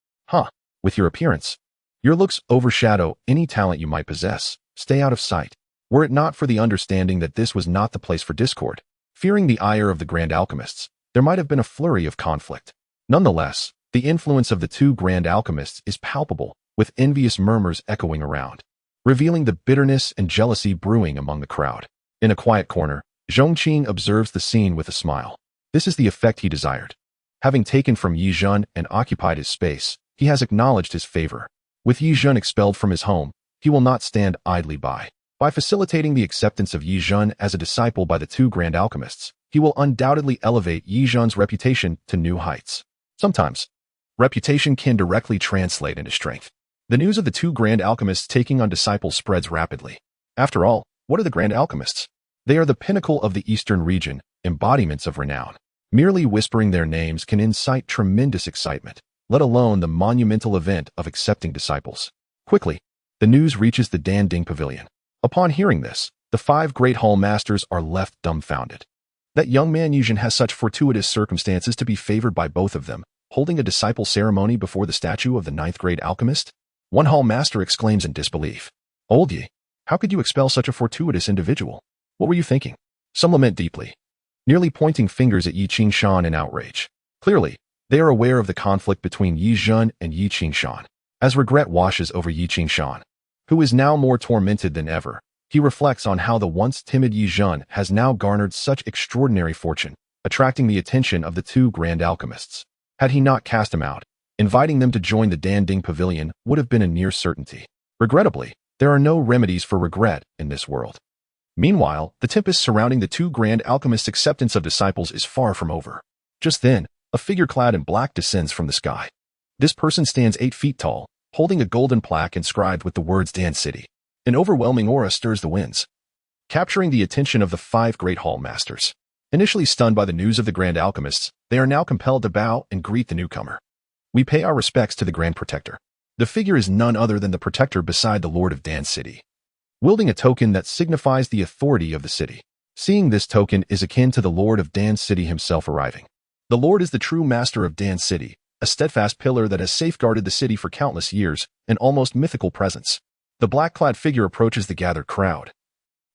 S2: With your appearance, your looks overshadow any talent you might possess. Stay out of sight. Were it not for the understanding that this was not the place for discord, fearing the ire of the grand alchemists, there might have been a flurry of conflict. Nonetheless, The influence of the two grand alchemists is palpable, with envious murmurs echoing around, revealing the bitterness and jealousy brewing among the crowd. In a quiet corner, Zhong Qing observes the scene with a smile. This is the effect he desired. Having taken from Yi Zhen and occupied his space, he has acknowledged his favor. With Yi Zhen expelled from his home, he will not stand idly by. By facilitating the acceptance of Yi Zhen as a disciple by the two grand alchemists, he will undoubtedly elevate Yi Zhen's reputation to new heights. Sometimes, reputation can directly translate into strength. The news of the two grand alchemists taking on disciples spreads rapidly. After all, what are the grand alchemists? They are the pinnacle of the Eastern region, embodiments of renown. Merely whispering their names can incite tremendous excitement, let alone the monumental event of accepting disciples. Quickly, the news reaches the Danding Pavilion. Upon hearing this, the five great hall masters are left dumbfounded. That young man Yi Zhen has such fortuitous circumstances to be favored by both of them, holding a disciple ceremony before the statue of the ninth grade alchemist? One hall master exclaims in disbelief. Old Yi, how could you expel such a fortuitous individual? What were you thinking? Some lament deeply, nearly pointing fingers at Yi Qingshan in outrage. Clearly, they are aware of the conflict between Yi Zhen and Yi Qingshan. As regret washes over Yi Qingshan, who is now more tormented than ever, he reflects on how the once timid Yi Zhen has now garnered such extraordinary fortune, attracting the attention of the two grand alchemists. Had he not cast him out, inviting them to join the Danding Pavilion would have been a near certainty. Regrettably, there are no remedies for regret in this world. Meanwhile, the tempest surrounding the two grand alchemists' acceptance of disciples is far from over. Just then, a figure clad in black descends from the sky. This person stands 8 feet tall, holding a golden plaque inscribed with the words Dan City. An overwhelming aura stirs the winds, capturing the attention of the five great hall masters. Initially stunned by the news of the grand alchemists, they are now compelled to bow and greet the newcomer. We pay our respects to the Grand Protector. The figure is none other than the protector beside the Lord of Dan City, wielding a token that signifies the authority of the city. Seeing this token is akin to the Lord of Dan City himself arriving. The Lord is the true master of Dan City, a steadfast pillar that has safeguarded the city for countless years, an almost mythical presence. The black-clad figure approaches the gathered crowd,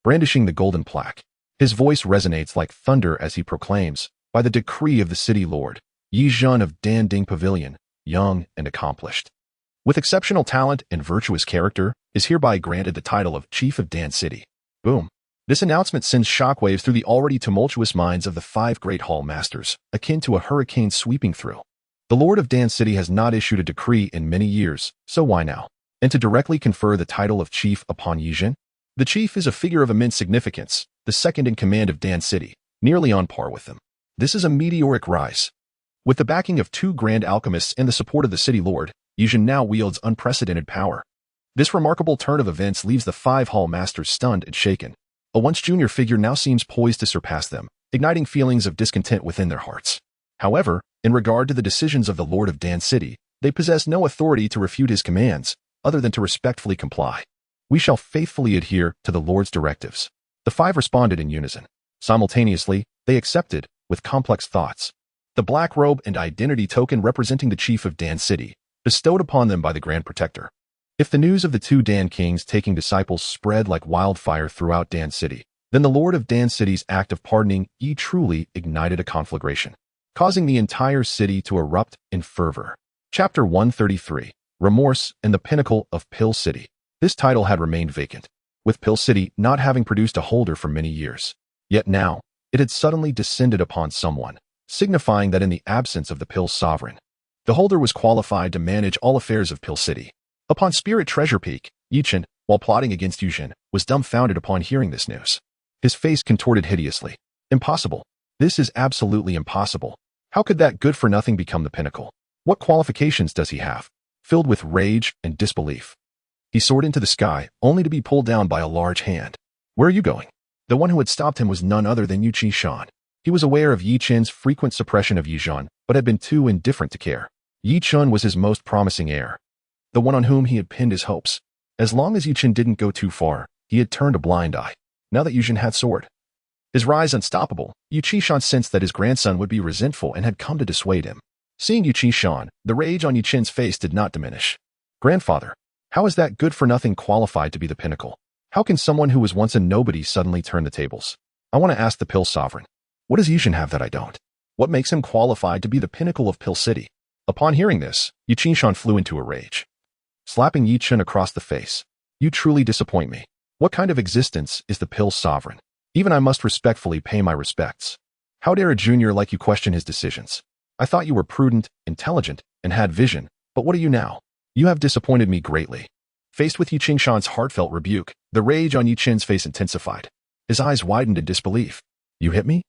S2: brandishing the golden plaque. His voice resonates like thunder as he proclaims, by the decree of the city lord, Yi Zhen of Danding Pavilion, young and accomplished, with exceptional talent and virtuous character, is hereby granted the title of Chief of Dan City. Boom. This announcement sends shockwaves through the already tumultuous minds of the five great hall masters, akin to a hurricane sweeping through. The Lord of Dan City has not issued a decree in many years, so why now? And to directly confer the title of Chief upon Yi Zhen? The Chief is a figure of immense significance, the second in command of Dan City, nearly on par with them. This is a meteoric rise. With the backing of two grand alchemists and the support of the city lord, Yi Zhen now wields unprecedented power. This remarkable turn of events leaves the five hall masters stunned and shaken. A once junior figure now seems poised to surpass them, igniting feelings of discontent within their hearts. However, in regard to the decisions of the Lord of Dan City, they possess no authority to refute his commands, other than to respectfully comply. We shall faithfully adhere to the Lord's directives. The five responded in unison. Simultaneously, they accepted, with complex thoughts, the black robe and identity token representing the Chief of Dan City, bestowed upon them by the Grand Protector. If the news of the two Dan Kings taking disciples spread like wildfire throughout Dan City, then the Lord of Dan City's act of pardoning Yi truly ignited a conflagration, causing the entire city to erupt in fervor. Chapter 133, Remorse and the Pinnacle of Pill City. This title had remained vacant, with Pill City not having produced a holder for many years. Yet now, it had suddenly descended upon someone, signifying that in the absence of the Pill Sovereign, the holder was qualified to manage all affairs of Pill City. Upon Spirit Treasure Peak, Yi Zhen, while plotting against Yu Zhen, was dumbfounded upon hearing this news. His face contorted hideously. Impossible. This is absolutely impossible. How could that good-for-nothing become the pinnacle? What qualifications does he have? Filled with rage and disbelief, he soared into the sky, only to be pulled down by a large hand. Where are you going? The one who had stopped him was none other than Yu Qishan. He was aware of Yi Chen's frequent suppression of Yi Zhen, but had been too indifferent to care. Yi Chen was his most promising heir, the one on whom he had pinned his hopes. As long as Yi Chen didn't go too far, he had turned a blind eye. Now that Yu Zhen had soared, his rise unstoppable, Yu Qishan sensed that his grandson would be resentful and had come to dissuade him. Seeing Yu Qishan, the rage on Yi Chen's face did not diminish. Grandfather, how is that good-for-nothing qualified to be the pinnacle? How can someone who was once a nobody suddenly turn the tables? I want to ask the Pill Sovereign. What does Yi Zhen have that I don't? What makes him qualified to be the pinnacle of Pill City? Upon hearing this, Yi Qingshan flew into a rage, slapping Yi Chen across the face. You truly disappoint me. What kind of existence is the pill's sovereign? Even I must respectfully pay my respects. How dare a junior like you question his decisions? I thought you were prudent, intelligent, and had vision, but what are you now? You have disappointed me greatly. Faced with Yi Qingshan's heartfelt rebuke, the rage on Yi Chen's face intensified. His eyes widened in disbelief. You hit me?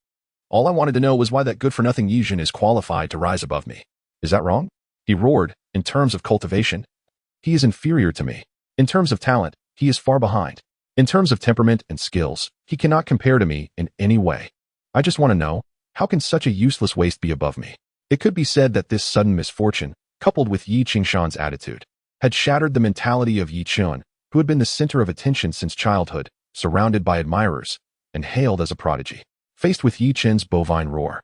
S2: All I wanted to know was why that good-for-nothing Yi Jin is qualified to rise above me. Is that wrong? He roared. In terms of cultivation, he is inferior to me. In terms of talent, he is far behind. In terms of temperament and skills, he cannot compare to me in any way. I just want to know, how can such a useless waste be above me? It could be said that this sudden misfortune, coupled with Yi Qingshan's attitude, had shattered the mentality of Yi Chen, who had been the center of attention since childhood, surrounded by admirers, and hailed as a prodigy. Faced with Yi Chen's bovine roar,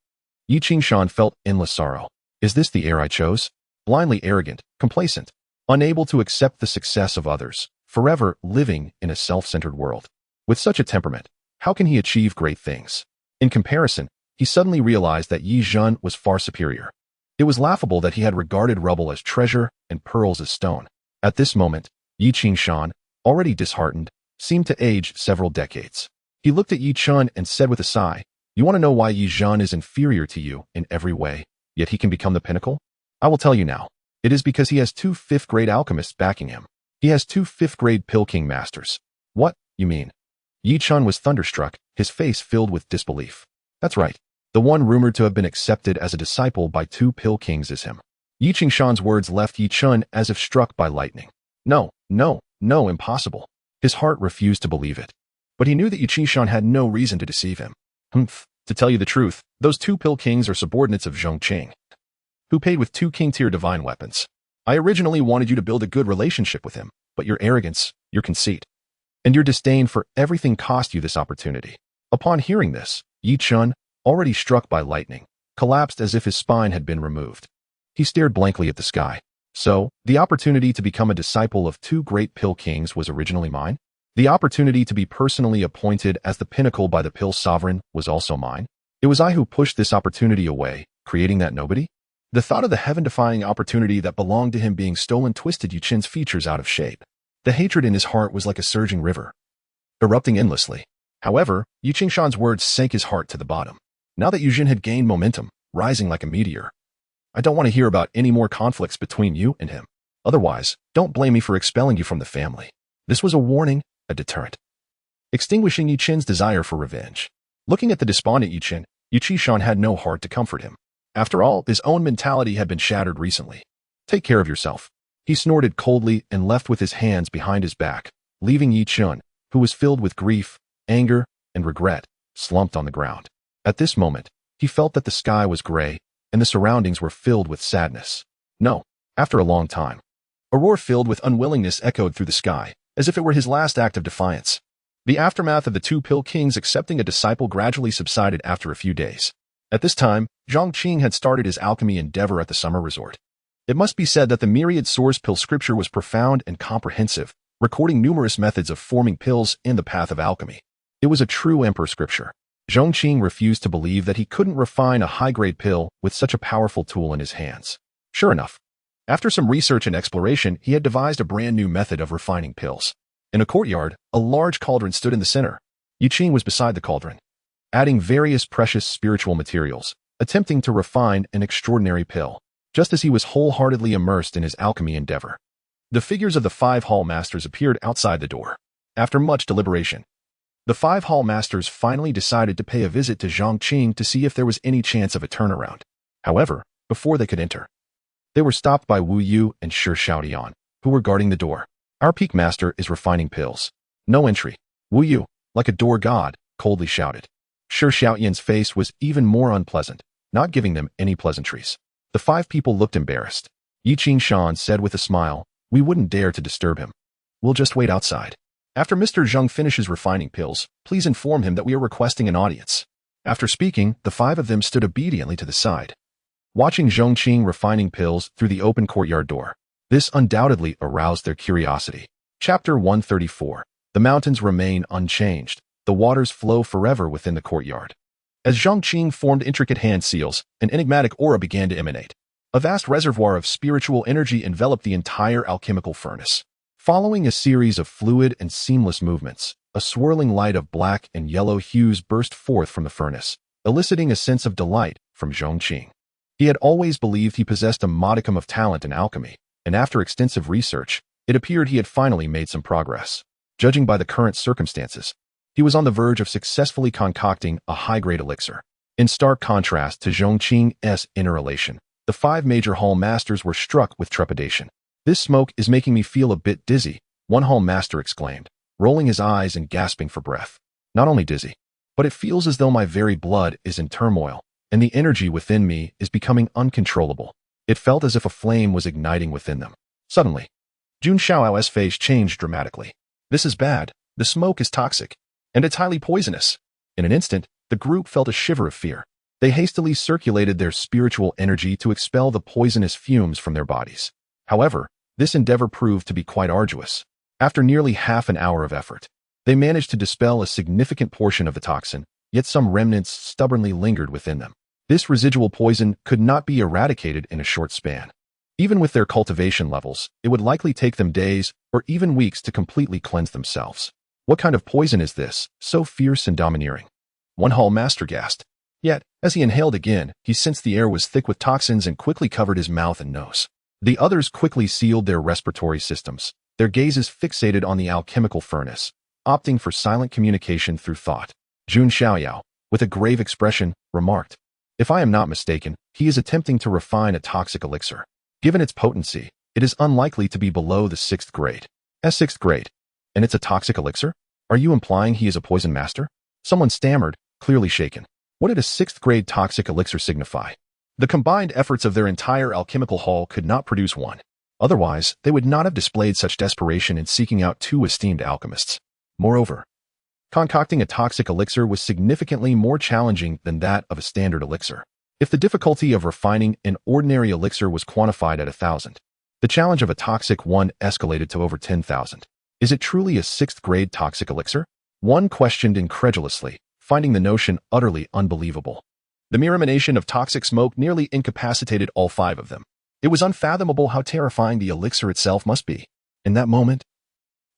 S2: Yi Qingshan felt endless sorrow. Is this the heir I chose? Blindly arrogant, complacent, unable to accept the success of others, forever living in a self-centered world. With such a temperament, how can he achieve great things? In comparison, he suddenly realized that Yi Jun was far superior. It was laughable that he had regarded rubble as treasure and pearls as stone. At this moment, Yi Qingshan, already disheartened, seemed to age several decades. He looked at Yi Chen and said with a sigh, you want to know why Yi Jun is inferior to you in every way, yet he can become the pinnacle? I will tell you now. It is because he has 2 5th-grade alchemists backing him. He has 2 5th-grade Pill King masters. What, you mean? Yi Chen was thunderstruck, his face filled with disbelief. That's right. The one rumored to have been accepted as a disciple by 2 Pill Kings is him. Yi Qingshan's words left Yi Chen as if struck by lightning. No, impossible. His heart refused to believe it. But he knew that Yi Qingshan had no reason to deceive him. To tell you the truth, those 2 Pill Kings are subordinates of Zhong Qing, who paid with 2 king-tier divine weapons. I originally wanted you to build a good relationship with him, but your arrogance, your conceit, and your disdain for everything cost you this opportunity. Upon hearing this, Yi Chen, already struck by lightning, collapsed as if his spine had been removed. He stared blankly at the sky. So, the opportunity to become a disciple of 2 great Pill Kings was originally mine? The opportunity to be personally appointed as the pinnacle by the Pill Sovereign was also mine? It was I who pushed this opportunity away, creating that nobody? The thought of the heaven-defying opportunity that belonged to him being stolen twisted Yi Chen's features out of shape. The hatred in his heart was like a surging river, erupting endlessly. However, Yi Qingshan's words sank his heart to the bottom. Now that Yi Jin had gained momentum, rising like a meteor, I don't want to hear about any more conflicts between you and him. Otherwise, don't blame me for expelling you from the family. This was a warning, a deterrent, extinguishing Yi Chen's desire for revenge. Looking at the despondent Yi Chen, Yi Qingshan had no heart to comfort him. After all, his own mentality had been shattered recently. Take care of yourself. He snorted coldly and left with his hands behind his back, leaving Yi Chen, who was filled with grief, anger, and regret, slumped on the ground. At this moment, he felt that the sky was gray, and the surroundings were filled with sadness. No, after a long time. A roar filled with unwillingness echoed through the sky, as if it were his last act of defiance. The aftermath of the 2 Pill Kings accepting a disciple gradually subsided after a few days. At this time, Zhong Qing had started his alchemy endeavor at the summer resort. It must be said that the myriad source pill scripture was profound and comprehensive, recording numerous methods of forming pills in the path of alchemy. It was a true emperor scripture. Zhong Qing refused to believe that he couldn't refine a high-grade pill with such a powerful tool in his hands. Sure enough, after some research and exploration, he had devised a brand new method of refining pills. In a courtyard, a large cauldron stood in the center. Yi Qing was beside the cauldron, adding various precious spiritual materials, attempting to refine an extraordinary pill, just as he was wholeheartedly immersed in his alchemy endeavor. The figures of the 5 hall masters appeared outside the door. After much deliberation, the 5 hall masters finally decided to pay a visit to Zhong Qing to see if there was any chance of a turnaround. However, before they could enter, they were stopped by Wu Yu and Shi Xiaodian, who were guarding the door. Our peak master is refining pills. No entry. Wu Yu, like a door god, coldly shouted. Shi Xiaodian's face was even more unpleasant, not giving them any pleasantries. The 5 people looked embarrassed. Yi Qingshan said with a smile, we wouldn't dare to disturb him. We'll just wait outside. After Mr. Zheng finishes refining pills, please inform him that we are requesting an audience. After speaking, the 5 of them stood obediently to the side, watching Zhong Qing refining pills through the open courtyard door. This undoubtedly aroused their curiosity. Chapter 134. The mountains remain unchanged. The waters flow forever within the courtyard. As Zhong Qing formed intricate hand seals, an enigmatic aura began to emanate. A vast reservoir of spiritual energy enveloped the entire alchemical furnace. Following a series of fluid and seamless movements, a swirling light of black and yellow hues burst forth from the furnace, eliciting a sense of delight from Zhong Qing. He had always believed he possessed a modicum of talent in alchemy, and after extensive research, it appeared he had finally made some progress. Judging by the current circumstances, he was on the verge of successfully concocting a high-grade elixir. In stark contrast to Zhong Qing's inner elation, the 5 major hall masters were struck with trepidation. "This smoke is making me feel a bit dizzy," one hall master exclaimed, rolling his eyes and gasping for breath. "Not only dizzy, but it feels as though my very blood is in turmoil, and the energy within me is becoming uncontrollable." It felt as if a flame was igniting within them. Suddenly, Jun Xiao's face changed dramatically. "This is bad. The smoke is toxic, and it's highly poisonous." In an instant, the group felt a shiver of fear. They hastily circulated their spiritual energy to expel the poisonous fumes from their bodies. However, this endeavor proved to be quite arduous. After nearly half an hour of effort, they managed to dispel a significant portion of the toxin, yet some remnants stubbornly lingered within them. This residual poison could not be eradicated in a short span. Even with their cultivation levels, it would likely take them days or even weeks to completely cleanse themselves. "What kind of poison is this, so fierce and domineering?" one hall master gasped. Yet, as he inhaled again, he sensed the air was thick with toxins and quickly covered his mouth and nose. The others quickly sealed their respiratory systems, their gazes fixated on the alchemical furnace, opting for silent communication through thought. Jun Xiaoyao, with a grave expression, remarked, "If I am not mistaken, he is attempting to refine a toxic elixir. Given its potency, it is unlikely to be below the 6th grade. Sixth grade. And it's a toxic elixir? Are you implying he is a poison master?" Someone stammered, clearly shaken. What did a 6th grade toxic elixir signify? The combined efforts of their entire alchemical hall could not produce one. Otherwise, they would not have displayed such desperation in seeking out 2 esteemed alchemists. Moreover, concocting a toxic elixir was significantly more challenging than that of a standard elixir. If the difficulty of refining an ordinary elixir was quantified at 1,000, the challenge of a toxic one escalated to over 10,000. Is it truly a 6th grade toxic elixir? One questioned incredulously, finding the notion utterly unbelievable. The mere emanation of toxic smoke nearly incapacitated all 5 of them. It was unfathomable how terrifying the elixir itself must be. In that moment,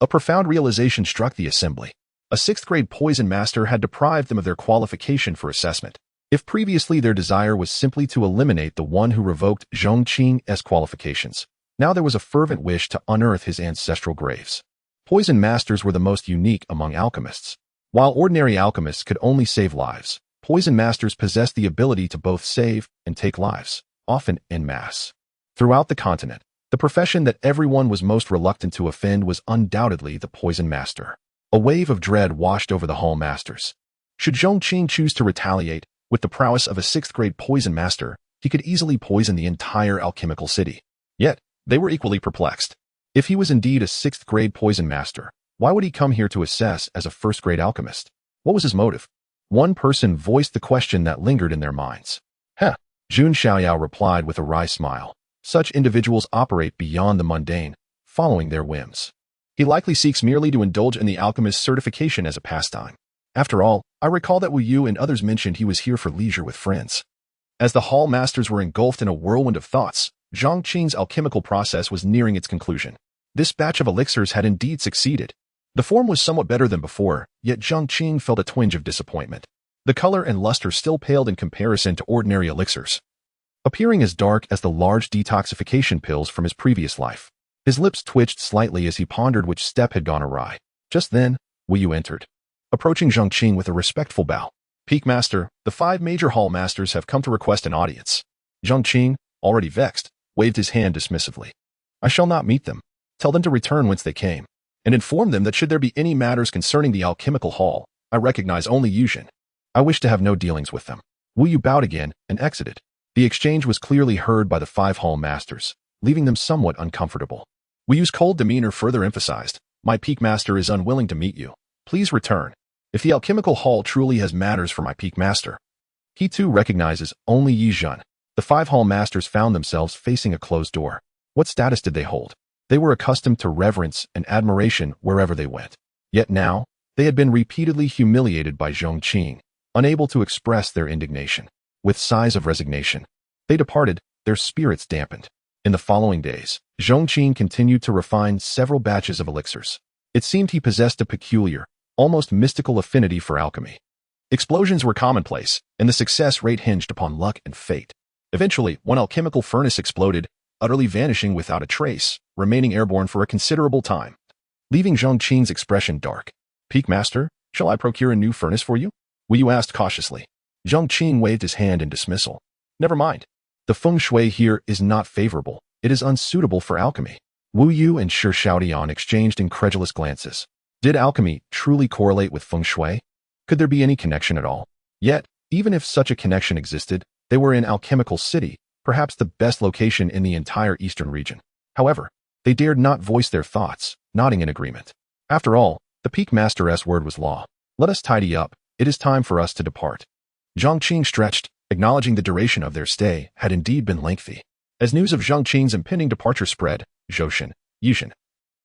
S2: a profound realization struck the assembly. A 6th grade poison master had deprived them of their qualification for assessment. If previously their desire was simply to eliminate the one who revoked Zhong Qing's qualifications, now there was a fervent wish to unearth his ancestral graves. Poison masters were the most unique among alchemists. While ordinary alchemists could only save lives, poison masters possessed the ability to both save and take lives, often en masse. Throughout the continent, the profession that everyone was most reluctant to offend was undoubtedly the poison master. A wave of dread washed over the hall masters. Should Zhong Qing choose to retaliate, with the prowess of a 6th grade poison master, he could easily poison the entire alchemical city. Yet, they were equally perplexed. If he was indeed a 6th grade poison master, why would he come here to assess as a 1st grade alchemist? What was his motive? One person voiced the question that lingered in their minds. Jun Xiaoyao replied with a wry smile. Such individuals operate beyond the mundane, following their whims. He likely seeks merely to indulge in the alchemist's certification as a pastime. After all, I recall that Wu Yu and others mentioned he was here for leisure with friends. As the hall masters were engulfed in a whirlwind of thoughts, Zhong Qing's alchemical process was nearing its conclusion. This batch of elixirs had indeed succeeded. The form was somewhat better than before, yet Zhong Qing felt a twinge of disappointment. The color and luster still paled in comparison to ordinary elixirs, appearing as dark as the large detoxification pills from his previous life. His lips twitched slightly as he pondered which step had gone awry. Just then, Wu Yu entered, approaching Zhong Qing with a respectful bow. "Peak Master, the 5 major hall masters have come to request an audience." Zhong Qing, already vexed, waved his hand dismissively. "I shall not meet them. Tell them to return whence they came, and inform them that should there be any matters concerning the alchemical hall, I recognize only Yuzhen. I wish to have no dealings with them." Wu Yu bowed again and exited. The exchange was clearly heard by the 5 hall masters, leaving them somewhat uncomfortable. Wu Yu's cold demeanor further emphasized, "My peak master is unwilling to meet you. Please return. If the alchemical hall truly has matters for my peak master." He too recognizes only Yuzhen. The 5 hall masters found themselves facing a closed door. What status did they hold? They were accustomed to reverence and admiration wherever they went. Yet now, they had been repeatedly humiliated by Zhong Qing, unable to express their indignation. With sighs of resignation, they departed, their their spirits dampened. In the following days, Zhong Qing continued to refine several batches of elixirs. It seemed he possessed a peculiar, almost mystical affinity for alchemy. Explosions were commonplace, and the success rate hinged upon luck and fate. Eventually, one alchemical furnace exploded, utterly vanishing without a trace, remaining airborne for a considerable time, leaving Zhong Qing's expression dark. "Peak Master, shall I procure a new furnace for you?" Wu Yu asked cautiously. Zhong Qing waved his hand in dismissal. "Never mind. The feng shui here is not favorable. It is unsuitable for alchemy." Wu Yu and Shi Xiaodian exchanged incredulous glances. Did alchemy truly correlate with feng shui? Could there be any connection at all? Yet, even if such a connection existed, they were in Alchemical City, perhaps the best location in the entire eastern region. However, they dared not voice their thoughts, nodding in agreement. After all, the Peak Master's word was law. "Let us tidy up. It is time for us to depart." Zhong Qing stretched, acknowledging the duration of their stay had indeed been lengthy. As news of Zhong Qing's impending departure spread, Zhou Yixin,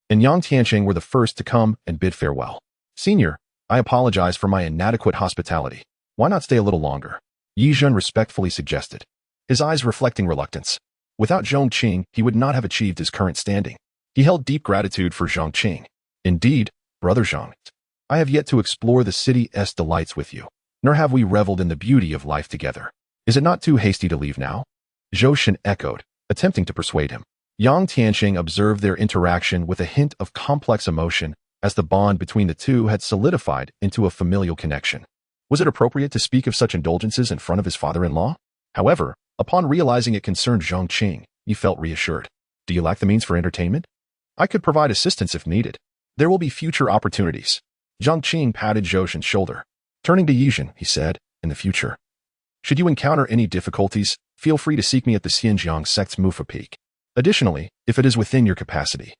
S2: and Yang Tianqing were the first to come and bid farewell. "Senior, I apologize for my inadequate hospitality. Why not stay a little longer?" Yixin respectfully suggested, his eyes reflecting reluctance. Without Zhong Qing, he would not have achieved his current standing. He held deep gratitude for Zhong Qing. "Indeed, Brother Zhong, I have yet to explore the city's delights with you, nor have we reveled in the beauty of life together. Is it not too hasty to leave now?" Zhou echoed, attempting to persuade him. Yang Tianqing observed their interaction with a hint of complex emotion, as the bond between the two had solidified into a familial connection. Was it appropriate to speak of such indulgences in front of his father-in-law? However, upon realizing it concerned Zhong Qing, he felt reassured. "Do you lack the means for entertainment? I could provide assistance if needed. There will be future opportunities." Zhong Qing patted Zhou shoulder. Turning to Yixin, he said, "In the future, should you encounter any difficulties, feel free to seek me at the Pingjiang Sect's Mufa Peak. Additionally, if it is within your capacity,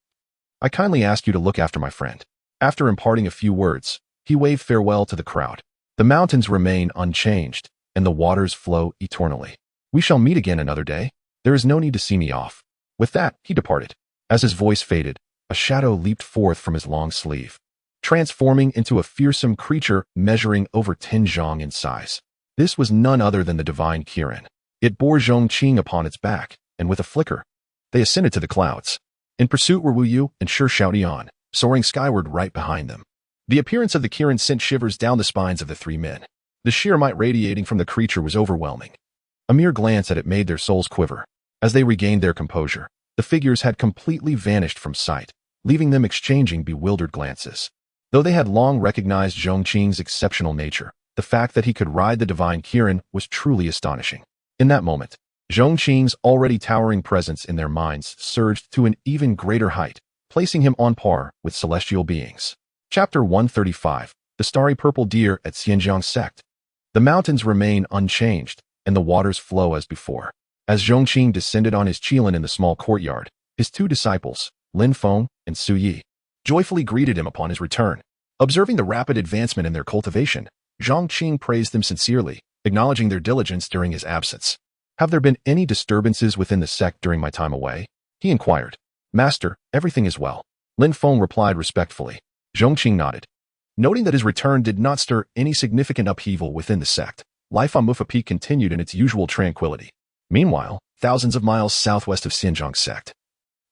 S2: I kindly ask you to look after my friend." After imparting a few words, he waved farewell to the crowd. "The mountains remain unchanged, and the waters flow eternally. We shall meet again another day. There is no need to see me off." With that, he departed. As his voice faded, a shadow leaped forth from his long sleeve, transforming into a fearsome creature measuring over 10 zhong in size. This was none other than the divine Kirin. It bore Zhong Qing upon its back, and with a flicker, they ascended to the clouds. In pursuit were Wu Yu and Shi Xiaodian, soaring skyward right behind them. The appearance of the Kirin sent shivers down the spines of the three men. The sheer might radiating from the creature was overwhelming. A mere glance at it made their souls quiver. As they regained their composure, the figures had completely vanished from sight, leaving them exchanging bewildered glances. Though they had long recognized Zhong Qing's exceptional nature, the fact that he could ride the divine Kirin was truly astonishing. In that moment, Zhong Qing's already towering presence in their minds surged to an even greater height, placing him on par with celestial beings. Chapter 135, The Starry Purple Deer at Pingjiang Sect. The mountains remain unchanged, and the waters flow as before. As Zhong Qing descended on his qilin in the small courtyard, his two disciples, Lin Feng and Su Yi, joyfully greeted him upon his return. Observing the rapid advancement in their cultivation, Zhong Qing praised them sincerely, acknowledging their diligence during his absence. "Have there been any disturbances within the sect during my time away?" he inquired. "Master, everything is well," Lin Feng replied respectfully. Zhong Qing nodded. Noting that his return did not stir any significant upheaval within the sect, life on Mufa Peak continued in its usual tranquility. Meanwhile, thousands of miles southwest of Pingjiang Sect,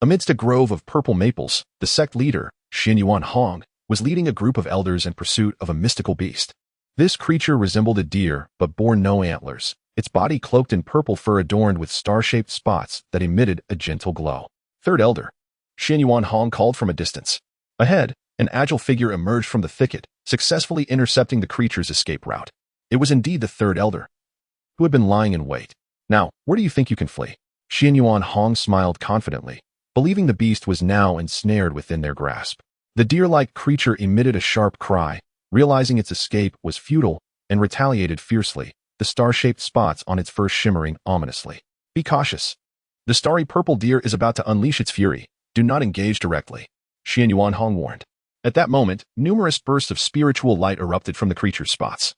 S2: amidst a grove of purple maples, the sect leader, Xianyuan Hong, was leading a group of elders in pursuit of a mystical beast. This creature resembled a deer but bore no antlers, its body cloaked in purple fur adorned with star-shaped spots that emitted a gentle glow. "Third elder," Xianyuan Hong called from a distance. Ahead, an agile figure emerged from the thicket, successfully intercepting the creature's escape route. It was indeed the third elder, who had been lying in wait. "Now, where do you think you can flee?" Xianyuan Hong smiled confidently, believing the beast was now ensnared within their grasp. The deer-like creature emitted a sharp cry, realizing its escape was futile, and retaliated fiercely, the star-shaped spots on its fur shimmering ominously. "Be cautious. The starry purple deer is about to unleash its fury. Do not engage directly," Xianyuan Hong warned. At that moment, numerous bursts of spiritual light erupted from the creature's spots,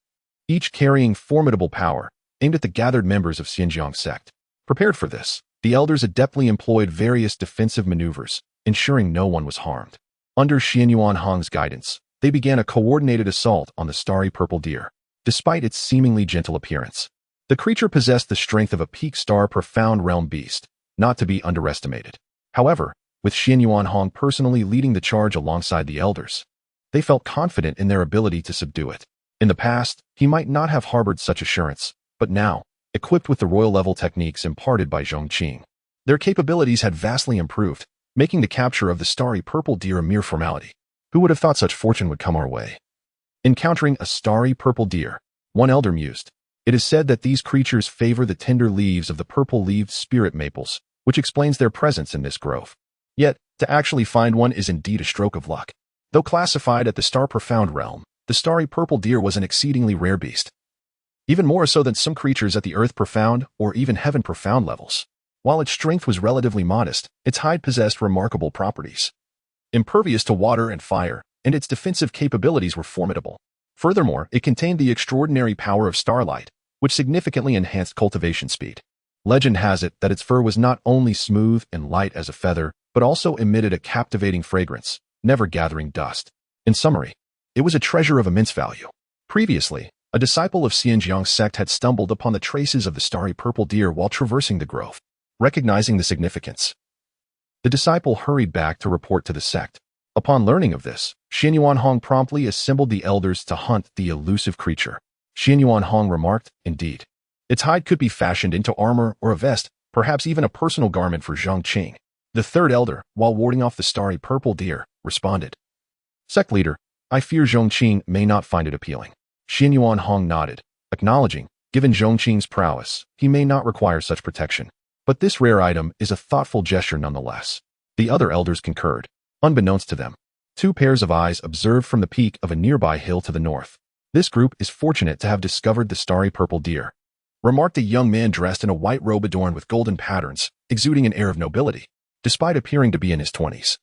S2: each carrying formidable power, aimed at the gathered members of Pingjiang Sect. Prepared for this, the elders adeptly employed various defensive maneuvers, ensuring no one was harmed. Under Xianyuan Hong's guidance, they began a coordinated assault on the starry purple deer. Despite its seemingly gentle appearance, The creature possessed the strength of a peak star profound realm beast, not to be underestimated. However, with Xianyuan Hong personally leading the charge alongside the elders, they felt confident in their ability to subdue it. In the past, he might not have harbored such assurance, but now, equipped with the royal-level techniques imparted by Zhong Qing, their capabilities had vastly improved, making the capture of the starry purple deer a mere formality. Who would have thought such fortune would come our way? Encountering a starry purple deer, one elder mused. It is said that these creatures favor the tender leaves of the purple-leaved spirit maples, which explains their presence in this grove. Yet, to actually find one is indeed a stroke of luck. Though classified at the star-profound realm, the starry purple deer was an exceedingly rare beast. Even more so than some creatures at the earth-profound or even heaven-profound levels. While its strength was relatively modest, its hide possessed remarkable properties. Impervious to water and fire, and its defensive capabilities were formidable. Furthermore, it contained the extraordinary power of starlight, which significantly enhanced cultivation speed. Legend has it that its fur was not only smooth and light as a feather, but also emitted a captivating fragrance, never gathering dust. In summary, it was a treasure of immense value. Previously, a disciple of Pingjiang Sect had stumbled upon the traces of the starry purple deer while traversing the grove. Recognizing the significance, the disciple hurried back to report to the sect. Upon learning of this, Xianyuan Hong promptly assembled the elders to hunt the elusive creature. Xianyuan Hong remarked, "Indeed, its hide could be fashioned into armor or a vest, perhaps even a personal garment for Zhong Qing." The third elder, while warding off the starry purple deer, responded, "Sect leader, I fear Zhong Qing may not find it appealing." Xianyuan Hong nodded, acknowledging, given Zhong Qing's prowess, he may not require such protection. But this rare item is a thoughtful gesture nonetheless. The other elders concurred. Unbeknownst to them, two pairs of eyes observed from the peak of a nearby hill to the north. "This group is fortunate to have discovered the starry purple deer," remarked a young man dressed in a white robe adorned with golden patterns, exuding an air of nobility, despite appearing to be in his 20s.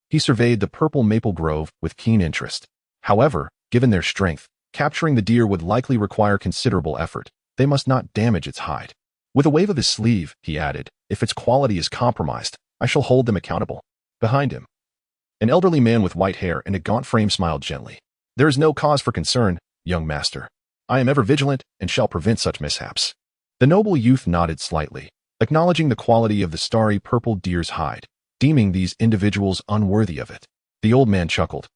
S2: He surveyed the purple maple grove with keen interest. However, given their strength, capturing the deer would likely require considerable effort. They must not damage its hide. With a wave of his sleeve, he added, "If its quality is compromised, I shall hold them accountable." Behind him, an elderly man with white hair and a gaunt frame smiled gently. "There is no cause for concern, young master. I am ever vigilant and shall prevent such mishaps." The noble youth nodded slightly, acknowledging the quality of the starry purple deer's hide, deeming these individuals unworthy of it. The old man chuckled.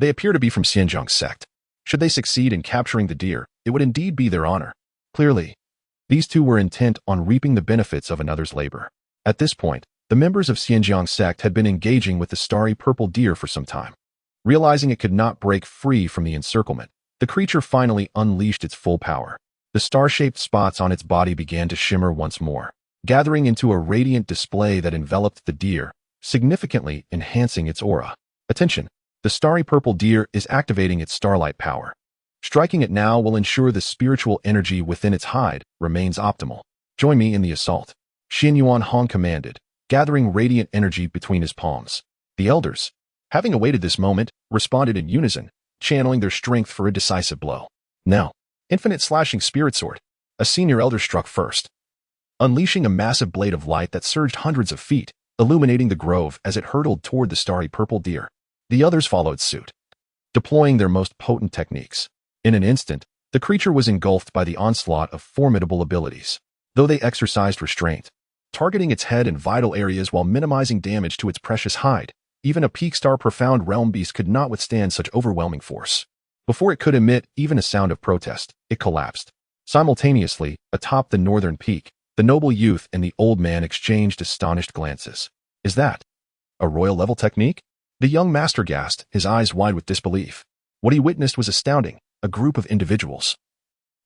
S2: "They appear to be from Pingjiang Sect. Should they succeed in capturing the deer, it would indeed be their honor." Clearly, these two were intent on reaping the benefits of another's labor. At this point, the members of Pingjiang Sect had been engaging with the starry purple deer for some time. Realizing it could not break free from the encirclement, the creature finally unleashed its full power. The star-shaped spots on its body began to shimmer once more, gathering into a radiant display that enveloped the deer, significantly enhancing its aura. Attention! The starry purple deer is activating its starlight power. Striking it now will ensure the spiritual energy within its hide remains optimal. Join me in the assault. Xianyuan Hong commanded, gathering radiant energy between his palms. The elders, having awaited this moment, responded in unison, channeling their strength for a decisive blow. Now, infinite slashing spirit sword. A senior elder struck first, unleashing a massive blade of light that surged hundreds of feet, illuminating the grove as it hurtled toward the starry purple deer. The others followed suit, deploying their most potent techniques. In an instant, the creature was engulfed by the onslaught of formidable abilities, though they exercised restraint, targeting its head and vital areas while minimizing damage to its precious hide. Even a peak star profound realm beast could not withstand such overwhelming force. Before it could emit even a sound of protest, it collapsed. Simultaneously, atop the northern peak, the noble youth and the old man exchanged astonished glances. "Is that a royal-level technique?" The young master gasped, his eyes wide with disbelief. What he witnessed was astounding. A group of individuals,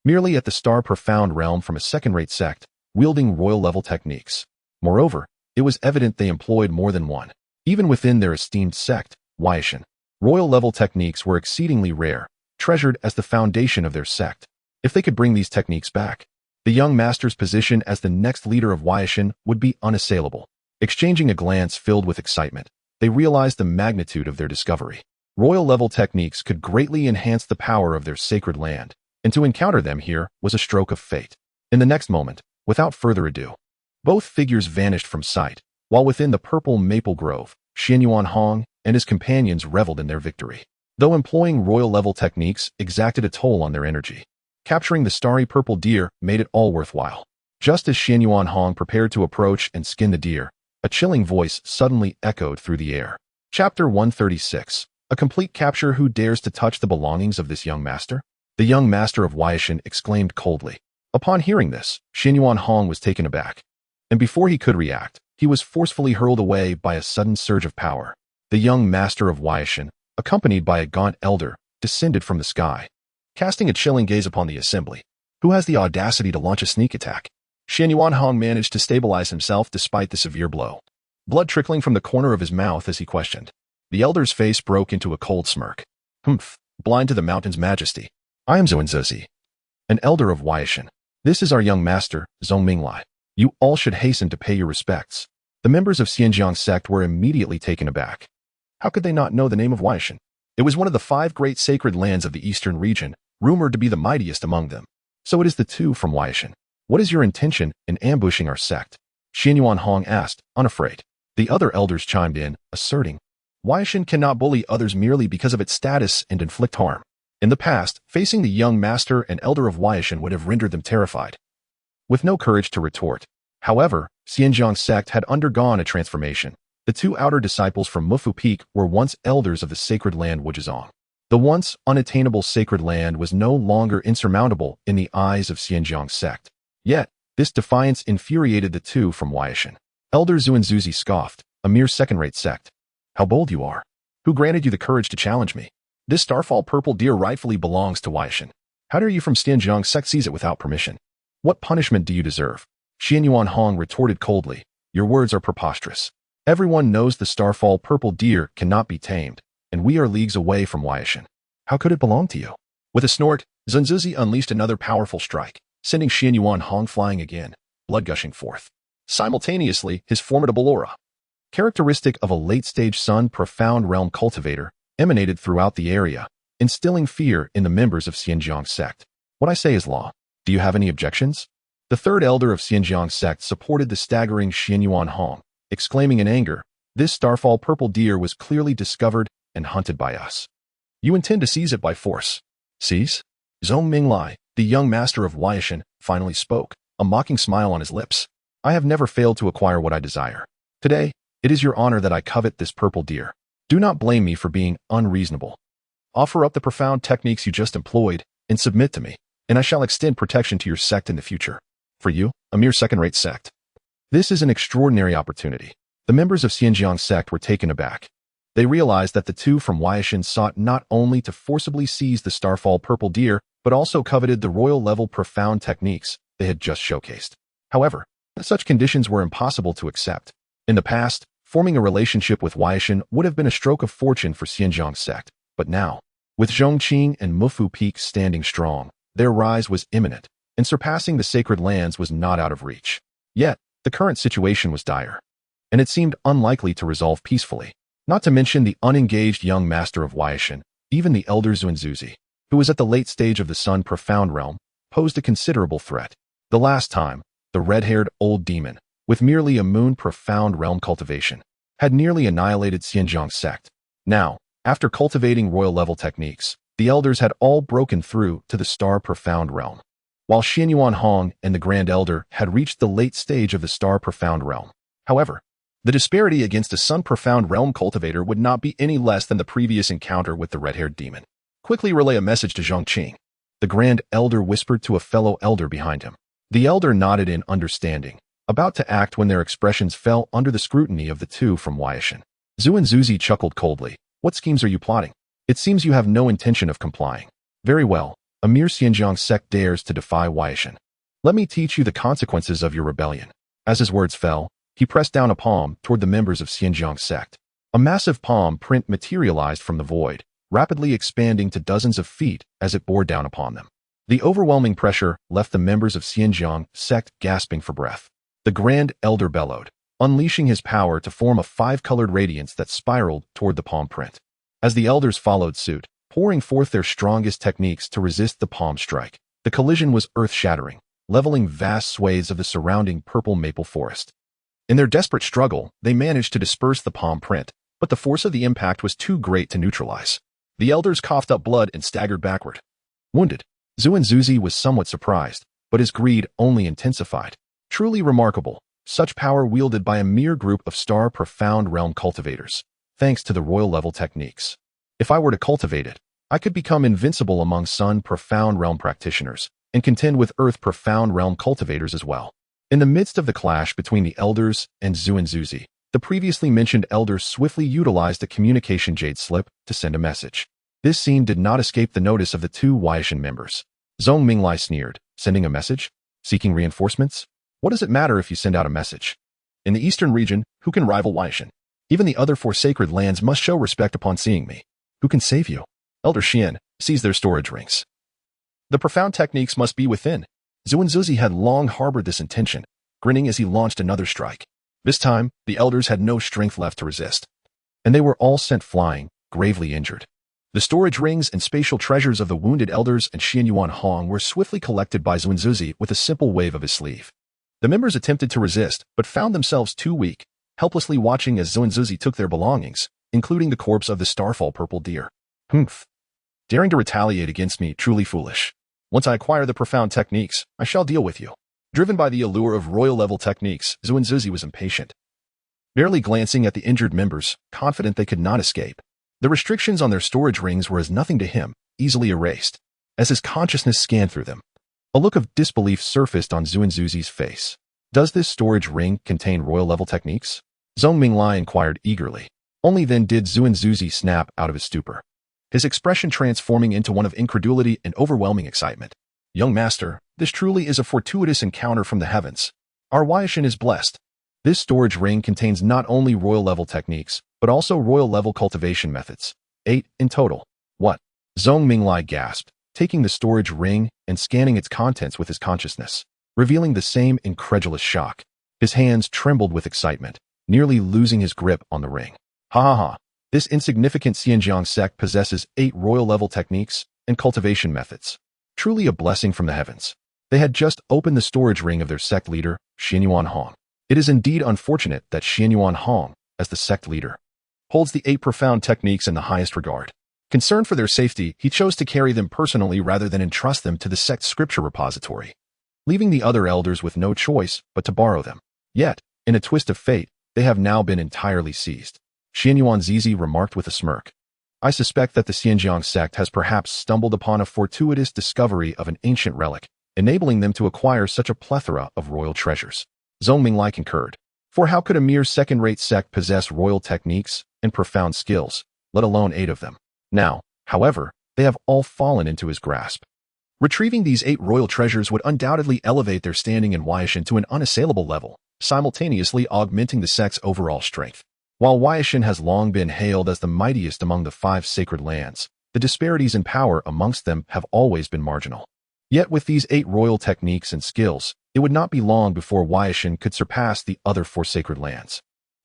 S2: merely at the star-profound realm from a second-rate sect, wielding royal-level techniques. Moreover, it was evident they employed more than one. Even within their esteemed sect, Huaishan, royal-level techniques were exceedingly rare, treasured as the foundation of their sect. If they could bring these techniques back, the young master's position as the next leader of Huaishan would be unassailable. Exchanging a glance filled with excitement, they realized the magnitude of their discovery. Royal-level techniques could greatly enhance the power of their sacred land, and to encounter them here was a stroke of fate. In the next moment, without further ado, both figures vanished from sight, while within the purple maple grove, Xianyuan Hong and his companions reveled in their victory. Though employing royal-level techniques exacted a toll on their energy, Capturing the starry purple deer made it all worthwhile. Just as Xianyuan Hong prepared to approach and skin the deer, a chilling voice suddenly echoed through the air. Chapter 136. A complete capture. Who dares to touch the belongings of this young master? The young master of Weishan exclaimed coldly. Upon hearing this, Xianyuan Hong was taken aback. And before he could react, he was forcefully hurled away by a sudden surge of power. The young master of Weishan, accompanied by a gaunt elder, descended from the sky, casting a chilling gaze upon the assembly. Who has the audacity to launch a sneak attack? Xianyuan Hong managed to stabilize himself despite the severe blow. Blood trickling from the corner of his mouth as he questioned. The elder's face broke into a cold smirk. Humph, blind to the mountain's majesty. I am Zenith, an elder of Weishan. This is our young master, Zhong Qing. You all should hasten to pay your respects. The members of Pingjiang Sect were immediately taken aback. How could they not know the name of Weishan? It was one of the 5 great sacred lands of the eastern region, rumored to be the mightiest among them. So it is the 2 from Weishan. What is your intention in ambushing our sect? Xianyuan Hong asked, unafraid. The other elders chimed in, asserting, Weishan cannot bully others merely because of its status and inflict harm. In the past, facing the young master and elder of Weishan would have rendered them terrified, with no courage to retort. However, Pingjiang Sect had undergone a transformation. The 2 outer disciples from Mufu Peak were once elders of the sacred land Wuzhizong. The once unattainable sacred land was no longer insurmountable in the eyes of Pingjiang Sect. Yet, this defiance infuriated the 2 from Weishan. Elder Zuanzuzi scoffed, a mere second-rate sect. How bold you are. Who granted you the courage to challenge me? This starfall purple deer rightfully belongs to Weishan. How dare you from Pingjiang Sect seize it without permission? What punishment do you deserve? Xianyuan Hong retorted coldly. Your words are preposterous. Everyone knows the starfall purple deer cannot be tamed, and we are leagues away from Weishan. How could it belong to you? With a snort, Zunzuzi unleashed another powerful strike, sending Xianyuan Hong flying again, blood gushing forth. Simultaneously, his formidable aura, characteristic of a late-stage sun profound realm cultivator, emanated throughout the area, instilling fear in the members of Pingjiang Sect. What I say is law. Do you have any objections? The 3rd elder of Pingjiang Sect supported the staggering Xianyuan Hong, exclaiming in anger, this starfall purple deer was clearly discovered and hunted by us. You intend to seize it by force. Seize? Zhong Qing, the young master of Weishan, finally spoke, a mocking smile on his lips. I have never failed to acquire what I desire. Today, it is your honor that I covet this purple deer. Do not blame me for being unreasonable. Offer up the profound techniques you just employed and submit to me, and I shall extend protection to your sect in the future. For you, a mere second-rate sect. This is an extraordinary opportunity. The members of Pingjiang Sect were taken aback. They realized that the 2 from Weishan sought not only to forcibly seize the starfall purple deer, but also coveted the royal-level profound techniques they had just showcased. However, such conditions were impossible to accept. In the past, forming a relationship with Weishan would have been a stroke of fortune for Pingjiang Sect, but now, with Zhong Qing and Mufu Peak standing strong, their rise was imminent, and surpassing the sacred lands was not out of reach. Yet, the current situation was dire, and it seemed unlikely to resolve peacefully. Not to mention the unengaged young master of Weishan, even the elder Zuanzuzi, who was at the late stage of the sun profound realm, posed a considerable threat. The last time, the red-haired old demon, with merely a moon profound realm cultivation, had nearly annihilated Pingjiang Sect. Now, after cultivating royal-level techniques, the elders had all broken through to the star profound realm, while Xianyuan Hong and the Grand Elder had reached the late stage of the star profound realm. However, the disparity against a sun profound realm cultivator would not be any less than the previous encounter with the red-haired demon. Quickly relay a message to Zhong Qing. The Grand Elder whispered to a fellow elder behind him. The elder nodded in understanding, about to act when their expressions fell under the scrutiny of the 2 from Weishan. Zuanzuzi chuckled coldly. What schemes are you plotting? It seems you have no intention of complying. Very well, a mere Pingjiang Sect dares to defy Weishan. Let me teach you the consequences of your rebellion. As his words fell, he pressed down a palm toward the members of Pingjiang Sect. A massive palm print materialized from the void, rapidly expanding to dozens of feet as it bore down upon them. The overwhelming pressure left the members of Pingjiang Sect gasping for breath. The Grand Elder bellowed, unleashing his power to form a 5-colored radiance that spiraled toward the palm print. As the elders followed suit, pouring forth their strongest techniques to resist the palm strike, the collision was earth-shattering, leveling vast swathes of the surrounding purple maple forest. In their desperate struggle, they managed to disperse the palm print, but the force of the impact was too great to neutralize. The elders coughed up blood and staggered backward. Wounded, Zuzi was somewhat surprised, but his greed only intensified. Truly remarkable, such power wielded by a mere group of star profound realm cultivators, thanks to the royal level techniques. If I were to cultivate it, I could become invincible among sun profound realm practitioners, and contend with earth profound realm cultivators as well. In the midst of the clash between the elders and Zuzi, the previously mentioned elders swiftly utilized the communication jade slip to send a message. This scene did not escape the notice of the two Waishan members. Zhong Minglai sneered, sending a message? Seeking reinforcements? What does it matter if you send out a message? In the eastern region, who can rival Waishan? Even the other four sacred lands must show respect upon seeing me. Who can save you? Elder Xian, seize their storage rings. The profound techniques must be within. Zuzi had long harbored this intention, grinning as he launched another strike. This time, the elders had no strength left to resist, and they were all sent flying, gravely injured. The storage rings and spatial treasures of the wounded elders and Xian Yuan Hong were swiftly collected by Zuzi with a simple wave of his sleeve. The members attempted to resist, but found themselves too weak, helplessly watching as Zuzi took their belongings, including the corpse of the starfall purple deer. Humph. Daring to retaliate against me, truly foolish. Once I acquire the profound techniques, I shall deal with you. Driven by the allure of royal-level techniques, Zuzi was impatient. Barely glancing at the injured members, confident they could not escape. The restrictions on their storage rings were as nothing to him, easily erased. As his consciousness scanned through them, a look of disbelief surfaced on Zuzi's face. Does this storage ring contain royal-level techniques? Zhong Minglai inquired eagerly. Only then did Zuzi snap out of his stupor, his expression transforming into one of incredulity and overwhelming excitement. Young master, this truly is a fortuitous encounter from the heavens. Our Waishan is blessed. This storage ring contains not only royal-level techniques, but also royal-level cultivation methods. 8 in total. What? Zhong Minglai gasped, taking the storage ring and scanning its contents with his consciousness, revealing the same incredulous shock. His hands trembled with excitement, nearly losing his grip on the ring. Ha ha ha. This insignificant Pingjiang Sect possesses 8 royal-level techniques and cultivation methods. Truly a blessing from the heavens. They had just opened the storage ring of their sect leader, Xian Yuan Hong. It is indeed unfortunate that Xian Yuan Hong, as the sect leader, holds the 8 profound techniques in the highest regard. Concerned for their safety, he chose to carry them personally rather than entrust them to the sect's scripture repository, leaving the other elders with no choice but to borrow them. Yet, in a twist of fate, they have now been entirely seized. Xian Yuan Zizi remarked with a smirk. I suspect that the Pingjiang Sect has perhaps stumbled upon a fortuitous discovery of an ancient relic, enabling them to acquire such a plethora of royal treasures. Zhong Minglai concurred. For how could a mere second-rate sect possess royal techniques and profound skills, let alone 8 of them? Now, however, they have all fallen into his grasp. Retrieving these 8 royal treasures would undoubtedly elevate their standing in Waishan to an unassailable level, simultaneously augmenting the sect's overall strength. While Waishan has long been hailed as the mightiest among the 5 sacred lands, the disparities in power amongst them have always been marginal. Yet with these 8 royal techniques and skills, it would not be long before Waishan could surpass the other 4 sacred lands,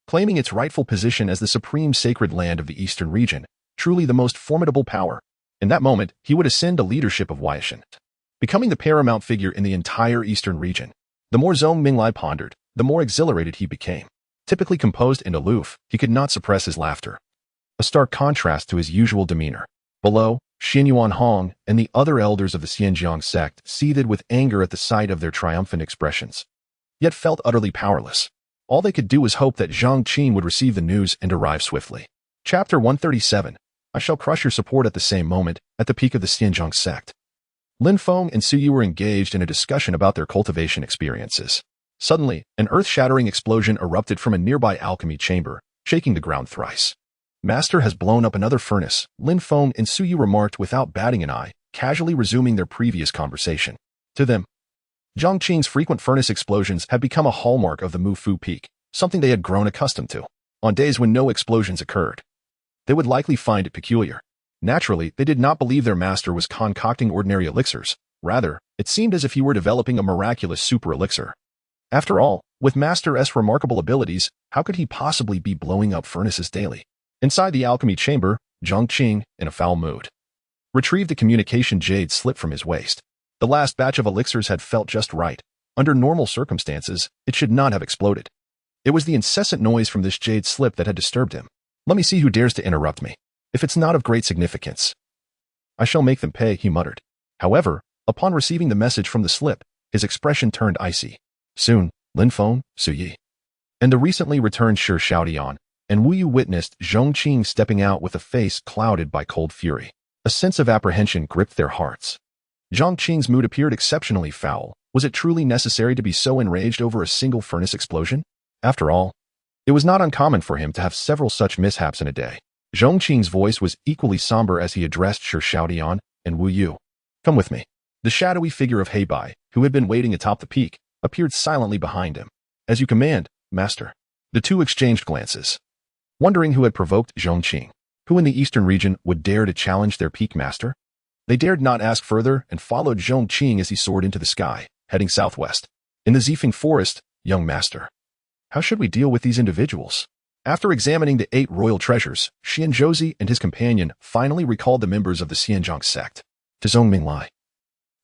S2: claiming its rightful position as the supreme sacred land of the eastern region, truly the most formidable power. In that moment, he would ascend to leadership of Waishan, becoming the paramount figure in the entire eastern region. The more Zhong Minglai pondered, the more exhilarated he became. Typically composed and aloof, he could not suppress his laughter, a stark contrast to his usual demeanor. Below, Xian Yuan Hong and the other elders of the Pingjiang Sect seethed with anger at the sight of their triumphant expressions, yet felt utterly powerless. All they could do was hope that Zhong Qing would receive the news and arrive swiftly. Chapter 137. I shall crush your support at the same moment, at the peak of the Pingjiang Sect. Lin Feng and Su Yu were engaged in a discussion about their cultivation experiences. Suddenly, an earth-shattering explosion erupted from a nearby alchemy chamber, shaking the ground thrice. Master has blown up another furnace, Lin Feng and Su Yu remarked without batting an eye, casually resuming their previous conversation. To them, Zhong Qing's frequent furnace explosions had become a hallmark of the Mufu Peak, something they had grown accustomed to. On days when no explosions occurred, they would likely find it peculiar. Naturally, they did not believe their master was concocting ordinary elixirs. Rather, it seemed as if he were developing a miraculous super elixir. After all, with Master S' remarkable abilities, how could he possibly be blowing up furnaces daily? Inside the alchemy chamber, Zhong Qing, in a foul mood, retrieved the communication jade slip from his waist. The last batch of elixirs had felt just right. Under normal circumstances, it should not have exploded. It was the incessant noise from this jade slip that had disturbed him. Let me see who dares to interrupt me. If it's not of great significance, I shall make them pay, he muttered. However, Upon receiving the message from the slip, his expression turned icy. Soon, Lin Feng, Su Yi, and the recently returned Shi Xiaodian and Wu Yu witnessed Zhong Qing stepping out with a face clouded by cold fury. A sense of apprehension gripped their hearts. Zhong Qing's mood appeared exceptionally foul. Was it truly necessary to be so enraged over a single furnace explosion? After all, it was not uncommon for him to have several such mishaps in a day. Zhong Qing's voice was equally somber as he addressed Shi Xiaodian and Wu Yu. Come with me. The shadowy figure of Heibai, who had been waiting atop the peak, appeared silently behind him. As you command, master. The two exchanged glances, wondering who had provoked Zhong Qing. Who in the eastern region would dare to challenge their peak master? They dared not ask further and followed Zhong Qing as he soared into the sky, heading southwest. In the Zifeng forest, young master. How should we deal with these individuals? After examining the 8 royal treasures, Xianzhouzi and his companion finally recalled the members of the Pingjiang Sect. To Zhong Minglai,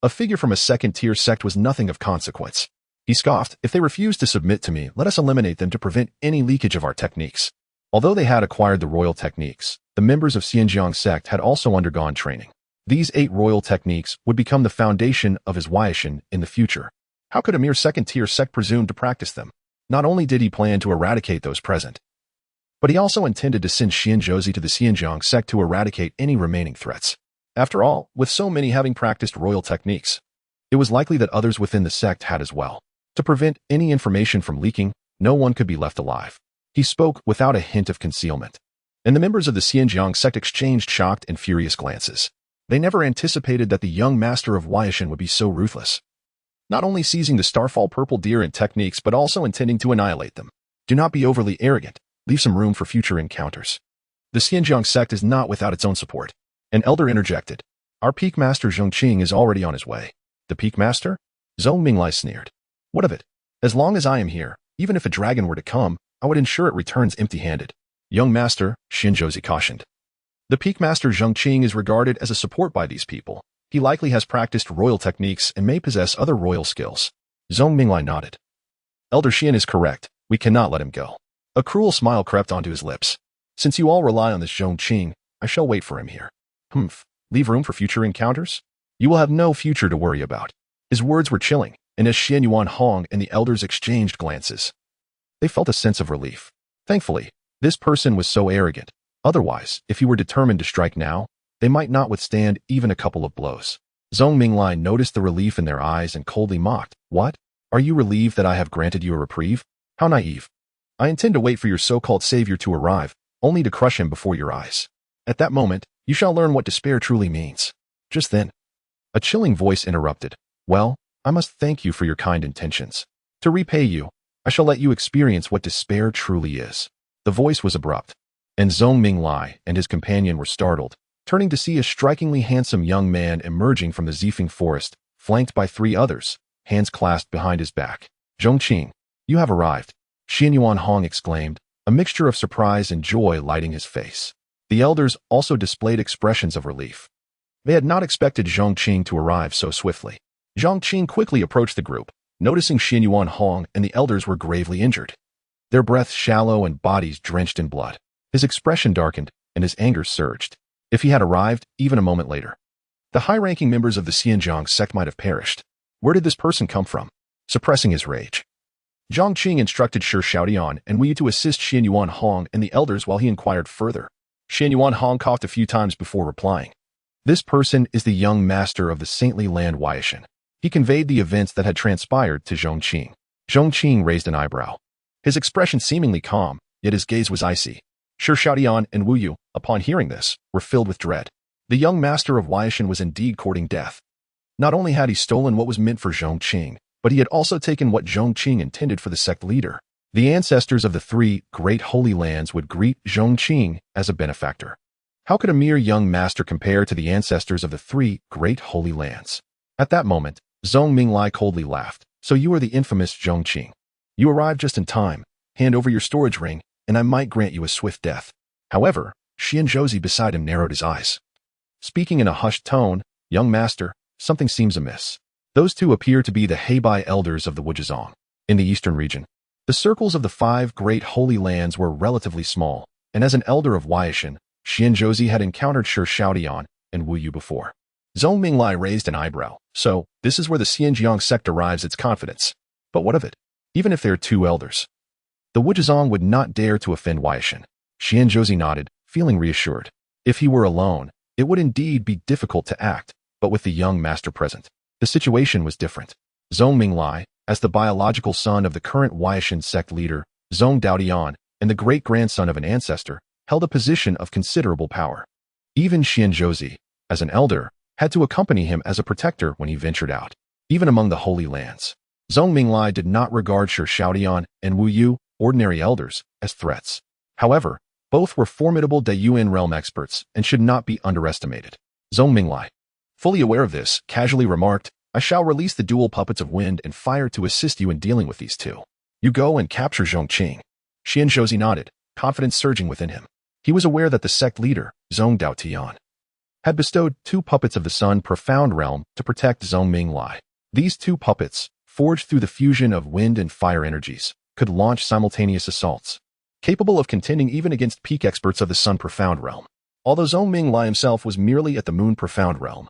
S2: a figure from a second-tier sect was nothing of consequence. He scoffed, if they refuse to submit to me, let us eliminate them to prevent any leakage of our techniques. Although they had acquired the royal techniques, the members of Pingjiang Sect had also undergone training. These 8 royal techniques would become the foundation of his Huaishan in the future. How could a mere second-tier sect presume to practice them? Not only did he plan to eradicate those present, but he also intended to send Xianzhouzi to the Pingjiang Sect to eradicate any remaining threats. After all, with so many having practiced royal techniques, it was likely that others within the sect had as well. To prevent any information from leaking, no one could be left alive. He spoke without a hint of concealment, and the members of the Pingjiang Sect exchanged shocked and furious glances. They never anticipated that the young master of Huaishan would be so ruthless, not only seizing the starfall purple deer in techniques but also intending to annihilate them. Do not be overly arrogant. Leave some room for future encounters. The Pingjiang Sect is not without its own support. An elder interjected. Our peak master Zhong Qing is already on his way. The peak master? Zhong Minglai sneered. What of it? As long as I am here, even if a dragon were to come, I would ensure it returns empty-handed. Young master, Xianzhouzi cautioned. The peak master Zhong Qing is regarded as a support by these people. He likely has practiced royal techniques and may possess other royal skills. Zhong Minglai nodded. Elder Xian is correct. We cannot let him go. A cruel smile crept onto his lips. Since you all rely on this Zhong Qing, I shall wait for him here. Humph. Leave room for future encounters? You will have no future to worry about. His words were chilling, and as Xian Yuan Hong and the elders exchanged glances, they felt a sense of relief. Thankfully, this person was so arrogant. Otherwise, if he were determined to strike now, they might not withstand even a couple of blows. Zhong Minglai noticed the relief in their eyes and coldly mocked. What? Are you relieved that I have granted you a reprieve? How naive. I intend to wait for your so-called savior to arrive, only to crush him before your eyes. At that moment, you shall learn what despair truly means. Just then, a chilling voice interrupted. Well, I must thank you for your kind intentions. To repay you, I shall let you experience what despair truly is. The voice was abrupt, and Zhong Minglai and his companion were startled, turning to see a strikingly handsome young man emerging from the Zifeng forest, flanked by 3 others, hands clasped behind his back. Zhong Qing, you have arrived. Xian Yuan Hong exclaimed, a mixture of surprise and joy lighting his face. The elders also displayed expressions of relief. They had not expected Zhong Qing to arrive so swiftly. Zhong Qing quickly approached the group, noticing Xian Yuan Hong and the elders were gravely injured. Their breaths shallow and bodies drenched in blood. His expression darkened, and his anger surged. If he had arrived, even a moment later, the high-ranking members of the Pingjiang Sect might have perished. Where did this person come from? Suppressing his rage, Zhong Qing instructed Shi Xiaodian and Wu Yu to assist Xian Yuan Hong and the elders while he inquired further. Xian Yuan Hong coughed a few times before replying. This person is the young master of the saintly land Huaishan. He conveyed the events that had transpired to Zhong Qing. Zhong Qing raised an eyebrow. His expression seemingly calm, yet his gaze was icy. Shi Xiaodian and Wu Yu, upon hearing this, were filled with dread. The young master of Huaishan was indeed courting death. Not only had he stolen what was meant for Zhong Qing, but he had also taken what Zhong Qing intended for the sect leader. The ancestors of the 3 great holy lands would greet Zhong Qing as a benefactor. How could a mere young master compare to the ancestors of the 3 great holy lands? At that moment, Zhong Minglai coldly laughed. So you are the infamous Zhong Qing. You arrived just in time. Hand over your storage ring, and I might grant you a swift death. However, Xianzhouzi beside him narrowed his eyes. Speaking in a hushed tone, young master, something seems amiss. Those 2 appear to be the Heibai elders of the Wuzhizong. In the eastern region, the circles of the 5 great holy lands were relatively small, and as an elder of Huaishan, Xianzhouzi had encountered Shi Xiaodian and Wu Yu before. Zhong Minglai raised an eyebrow. So, this is where the Pingjiang Sect derives its confidence. But what of it? Even if there are two elders, the Wuzhong would not dare to offend Weishan. Xianzhouzi nodded, feeling reassured. If he were alone, it would indeed be difficult to act, but with the young master present, the situation was different. Zhong Minglai, as the biological son of the current Weishan sect leader, Zhong Daotian, and the great-grandson of an ancestor, held a position of considerable power. Even Xianzhouzi, as an elder, had to accompany him as a protector when he ventured out, even among the Holy Lands. Zhong Minglai did not regard Shi Shaodian and Wu Yu, ordinary elders, as threats. However, both were formidable Dayuan realm experts and should not be underestimated. Zhong Minglai, fully aware of this, casually remarked, I shall release the dual puppets of wind and fire to assist you in dealing with these two. You go and capture Zhong Qing. Xianzhouzi nodded, confidence surging within him. He was aware that the sect leader, Zhong Daotian, had bestowed 2 puppets of the Sun Profound Realm to protect Zhong Minglai. These 2 puppets, forged through the fusion of wind and fire energies, could launch simultaneous assaults, capable of contending even against peak experts of the Sun Profound Realm, although Zhong Minglai himself was merely at the Moon Profound Realm.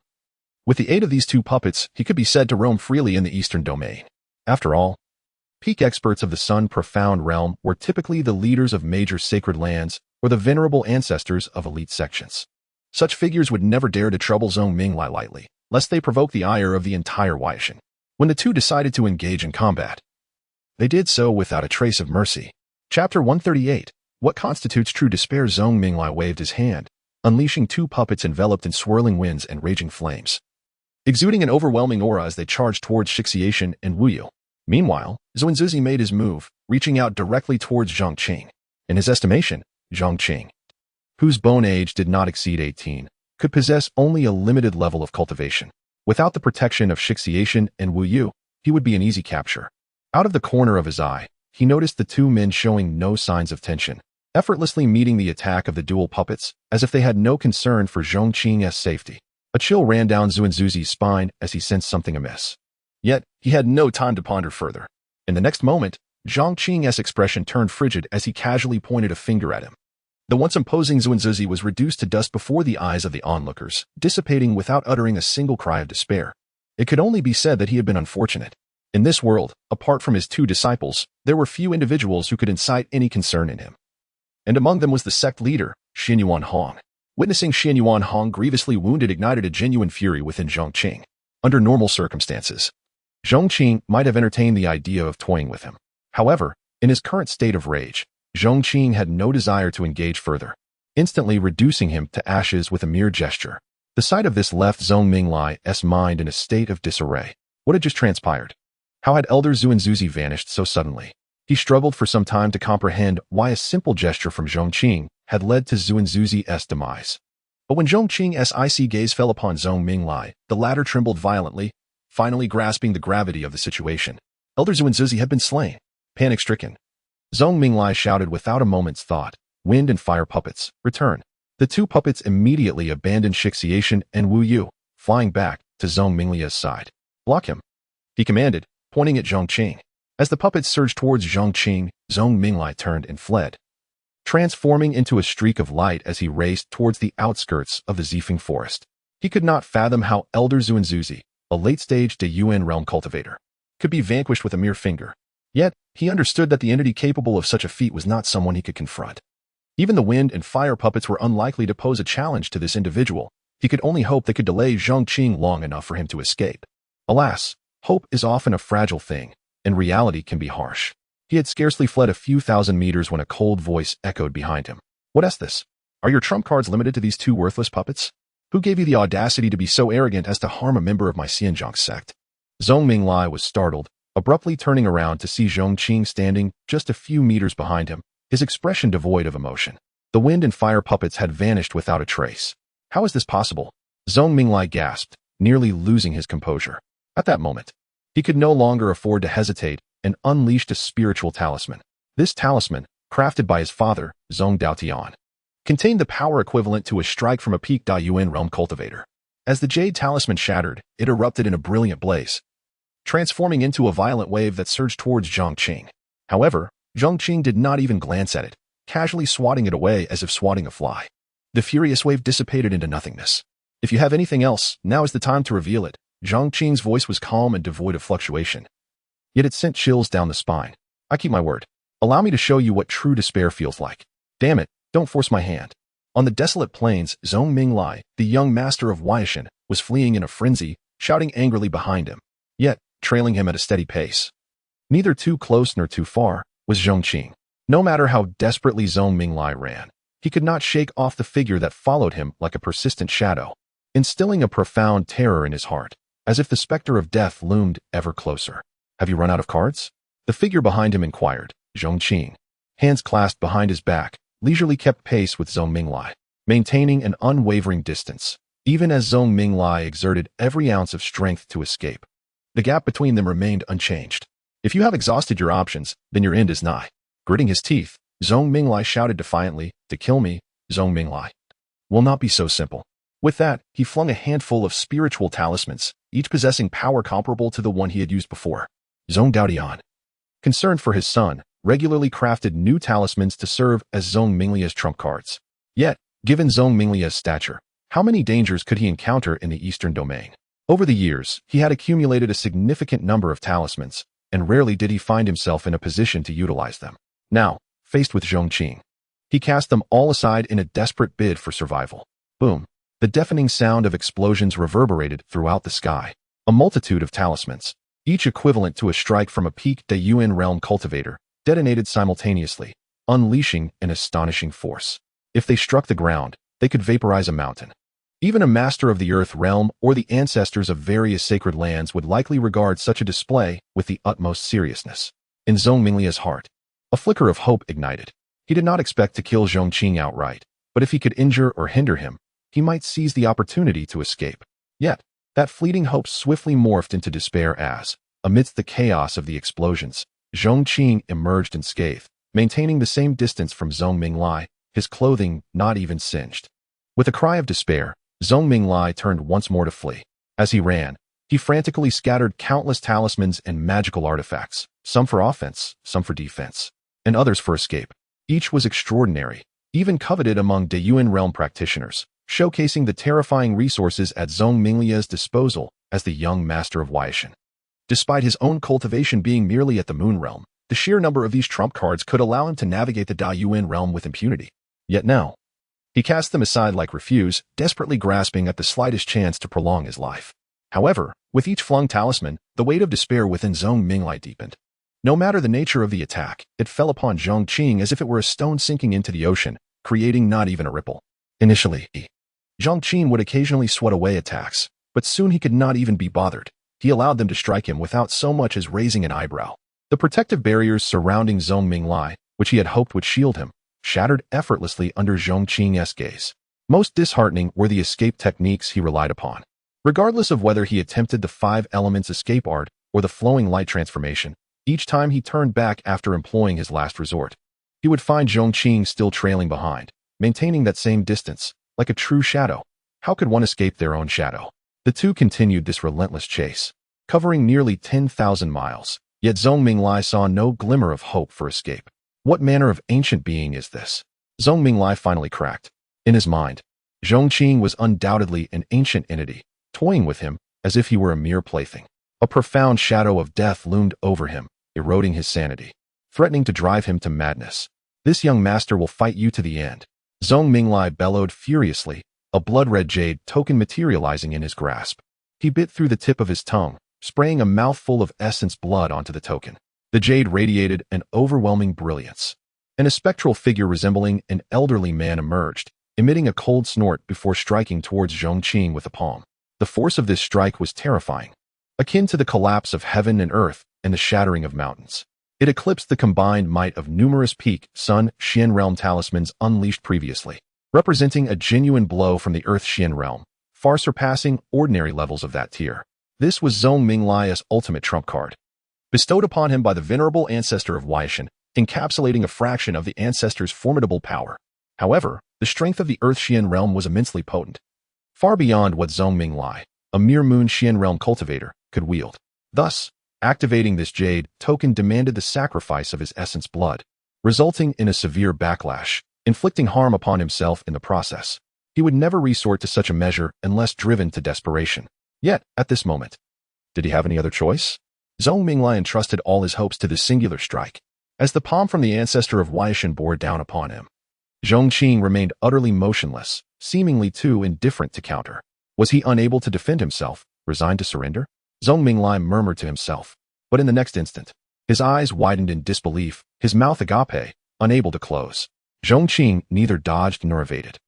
S2: With the aid of these 2 puppets, he could be said to roam freely in the Eastern Domain. After all, peak experts of the Sun Profound Realm were typically the leaders of major sacred lands or the venerable ancestors of elite sections. Such figures would never dare to trouble Zhong Minglai lightly, lest they provoke the ire of the entire Weishan. When the two decided to engage in combat, they did so without a trace of mercy. Chapter 138. What constitutes true despair? Zhong Minglai waved his hand, unleashing 2 puppets enveloped in swirling winds and raging flames, exuding an overwhelming aura as they charged towards Shixiation and Wu Yu. Meanwhile, Zuanzuzi made his move, reaching out directly towards Zhong Qing. In his estimation, Zhong Qing, whose bone age did not exceed 18, could possess only a limited level of cultivation. Without the protection of Shixiation and Wu Yu, he would be an easy capture. Out of the corner of his eye, he noticed the 2 men showing no signs of tension, effortlessly meeting the attack of the dual puppets as if they had no concern for Zhong Qing's safety. A chill ran down Zuanzuzi's spine as he sensed something amiss. Yet, he had no time to ponder further. In the next moment, Zhong Qing's expression turned frigid as he casually pointed a finger at him. The once imposing Zuanzuzi was reduced to dust before the eyes of the onlookers, dissipating without uttering a single cry of despair. It could only be said that he had been unfortunate. In this world, apart from his 2 disciples, there were few individuals who could incite any concern in him. And among them was the sect leader, Xianyuan Hong. Witnessing Xianyuan Hong grievously wounded ignited a genuine fury within Zhong Qing. Under normal circumstances, Zhong Qing might have entertained the idea of toying with him. However, in his current state of rage, Zhong Qing had no desire to engage further, instantly reducing him to ashes with a mere gesture. The sight of this left Zhong Minglai's mind in a state of disarray. What had just transpired? How had Elder Zuanzuzi vanished so suddenly? He struggled for some time to comprehend why a simple gesture from Zhong Qing had led to Zuanzuzi's demise. But when Zhong Qing's icy gaze fell upon Zhong Minglai, the latter trembled violently, finally grasping the gravity of the situation. Elder Zuanzuzi had been slain. Panic-stricken, Zhong Minglai shouted without a moment's thought, "Wind and fire puppets, return." The 2 puppets immediately abandoned Shixiation and Wu Yu, flying back to Zhong Minglai's side. Block him, he commanded, pointing at Zhong Qing. As the puppets surged towards Zhong Qing, Zhong Minglai turned and fled, transforming into a streak of light as he raced towards the outskirts of the Zifeng forest. He could not fathom how Elder Zuanzuzi, a late-stage Dayuan realm cultivator, could be vanquished with a mere finger. Yet, he understood that the entity capable of such a feat was not someone he could confront. Even the wind and fire puppets were unlikely to pose a challenge to this individual. He could only hope they could delay Zhong Qing long enough for him to escape. Alas, hope is often a fragile thing, and reality can be harsh. He had scarcely fled a few thousand meters when a cold voice echoed behind him. "What is this? Are your trump cards limited to these 2 worthless puppets? Who gave you the audacity to be so arrogant as to harm a member of my Pingjiang Sect?" Zhong Minglai was startled, abruptly turning around to see Zhong Qing standing just a few meters behind him, his expression devoid of emotion. The wind and fire puppets had vanished without a trace. How is this possible? Zhong Minglai gasped, nearly losing his composure. At that moment, he could no longer afford to hesitate and unleashed a spiritual talisman. This talisman, crafted by his father, Zhong Daotian, contained the power equivalent to a strike from a peak Dayuan realm cultivator. As the jade talisman shattered, it erupted in a brilliant blaze, transforming into a violent wave that surged towards Zhong Qing. However, Zhong Qing did not even glance at it, casually swatting it away as if swatting a fly. The furious wave dissipated into nothingness. If you have anything else, now is the time to reveal it. Zhong Qing's voice was calm and devoid of fluctuation. Yet it sent chills down the spine. I keep my word. Allow me to show you what true despair feels like. Damn it, don't force my hand. On the desolate plains, Zhong Minglai, the young master of Weishan, was fleeing in a frenzy, shouting angrily behind him, yet trailing him at a steady pace. Neither too close nor too far was Zhong Qing. No matter how desperately Zhong Minglai ran, he could not shake off the figure that followed him like a persistent shadow, instilling a profound terror in his heart, as if the specter of death loomed ever closer. Have you run out of cards? The figure behind him inquired. Zhong Qing, hands clasped behind his back, leisurely kept pace with Zhong Minglai, maintaining an unwavering distance, even as Zhong Minglai exerted every ounce of strength to escape. The gap between them remained unchanged. If you have exhausted your options, then your end is nigh. Gritting his teeth, Zhong Minglai shouted defiantly, to kill me, Zhong Minglai, will not be so simple. With that, he flung a handful of spiritual talismans, each possessing power comparable to the one he had used before. Zhong Daodian, concerned for his son, regularly crafted new talismans to serve as Zhong Minglia's trump cards. Yet, given Zhong Minglia's stature, how many dangers could he encounter in the eastern domain? Over the years, he had accumulated a significant number of talismans, and rarely did he find himself in a position to utilize them. Now, faced with Zhong Qing, he cast them all aside in a desperate bid for survival. Boom! The deafening sound of explosions reverberated throughout the sky. A multitude of talismans, each equivalent to a strike from a peak Dayuan realm cultivator, detonated simultaneously, unleashing an astonishing force. If they struck the ground, they could vaporize a mountain. Even a master of the earth realm or the ancestors of various sacred lands would likely regard such a display with the utmost seriousness. In Zhong Minglia's heart, a flicker of hope ignited. He did not expect to kill Zhong Qing outright, but if he could injure or hinder him, he might seize the opportunity to escape. Yet, that fleeting hope swiftly morphed into despair as, amidst the chaos of the explosions, Zhong Qing emerged unscathed, maintaining the same distance from Zhong Minglai, his clothing not even singed. With a cry of despair, Zhong Minglai turned once more to flee. As he ran, he frantically scattered countless talismans and magical artifacts, some for offense, some for defense, and others for escape. Each was extraordinary, even coveted among Dayuan realm practitioners, showcasing the terrifying resources at Zhong Minglia's disposal as the young master of Weishan. Despite his own cultivation being merely at the moon realm, the sheer number of these trump cards could allow him to navigate the Dayuan realm with impunity. Yet now, he cast them aside like refuse, desperately grasping at the slightest chance to prolong his life. However, with each flung talisman, the weight of despair within Zhong Minglai deepened. No matter the nature of the attack, it fell upon Zhong Qing as if it were a stone sinking into the ocean, creating not even a ripple. Initially, Zhong Qing would occasionally swat away attacks, but soon he could not even be bothered. He allowed them to strike him without so much as raising an eyebrow. The protective barriers surrounding Zhong Minglai, which he had hoped would shield him, shattered effortlessly under Zhong Qing's gaze. Most disheartening were the escape techniques he relied upon. Regardless of whether he attempted the 5 elements escape art or the flowing light transformation, each time he turned back after employing his last resort, he would find Zhong Qing still trailing behind, maintaining that same distance, like a true shadow. How could one escape their own shadow? The two continued this relentless chase, covering nearly 10,000 miles, yet Zhong Minglai saw no glimmer of hope for escape. What manner of ancient being is this? Zhong Minglai finally cracked. In his mind, Zhong Qing was undoubtedly an ancient entity, toying with him as if he were a mere plaything. A profound shadow of death loomed over him, eroding his sanity, threatening to drive him to madness. This young master will fight you to the end. Zhong Minglai bellowed furiously, a blood-red jade token materializing in his grasp. He bit through the tip of his tongue, spraying a mouthful of essence blood onto the token. The jade radiated an overwhelming brilliance, and a spectral figure resembling an elderly man emerged, emitting a cold snort before striking towards Zhong Qing with a palm. The force of this strike was terrifying, akin to the collapse of heaven and earth and the shattering of mountains. It eclipsed the combined might of numerous peak, sun, Xian realm talismans unleashed previously, representing a genuine blow from the Earth Xian realm, far surpassing ordinary levels of that tier. This was Zhong Minglai's ultimate trump card, bestowed upon him by the venerable ancestor of Weishan, encapsulating a fraction of the ancestor's formidable power. However, the strength of the Earth Xian realm was immensely potent, far beyond what Zhong Minglai, a mere moon Xian realm cultivator, could wield. Thus, activating this jade token demanded the sacrifice of his essence blood, resulting in a severe backlash, inflicting harm upon himself in the process. He would never resort to such a measure unless driven to desperation. Yet, at this moment, did he have any other choice? Zhong Minglai entrusted all his hopes to this singular strike. As the palm from the ancestor of Huaishan bore down upon him, Zhong Qing remained utterly motionless, seemingly too indifferent to counter. Was he unable to defend himself, resigned to surrender? Zhong Minglai murmured to himself. But in the next instant, his eyes widened in disbelief, his mouth agape, unable to close. Zhong Qing neither dodged nor evaded,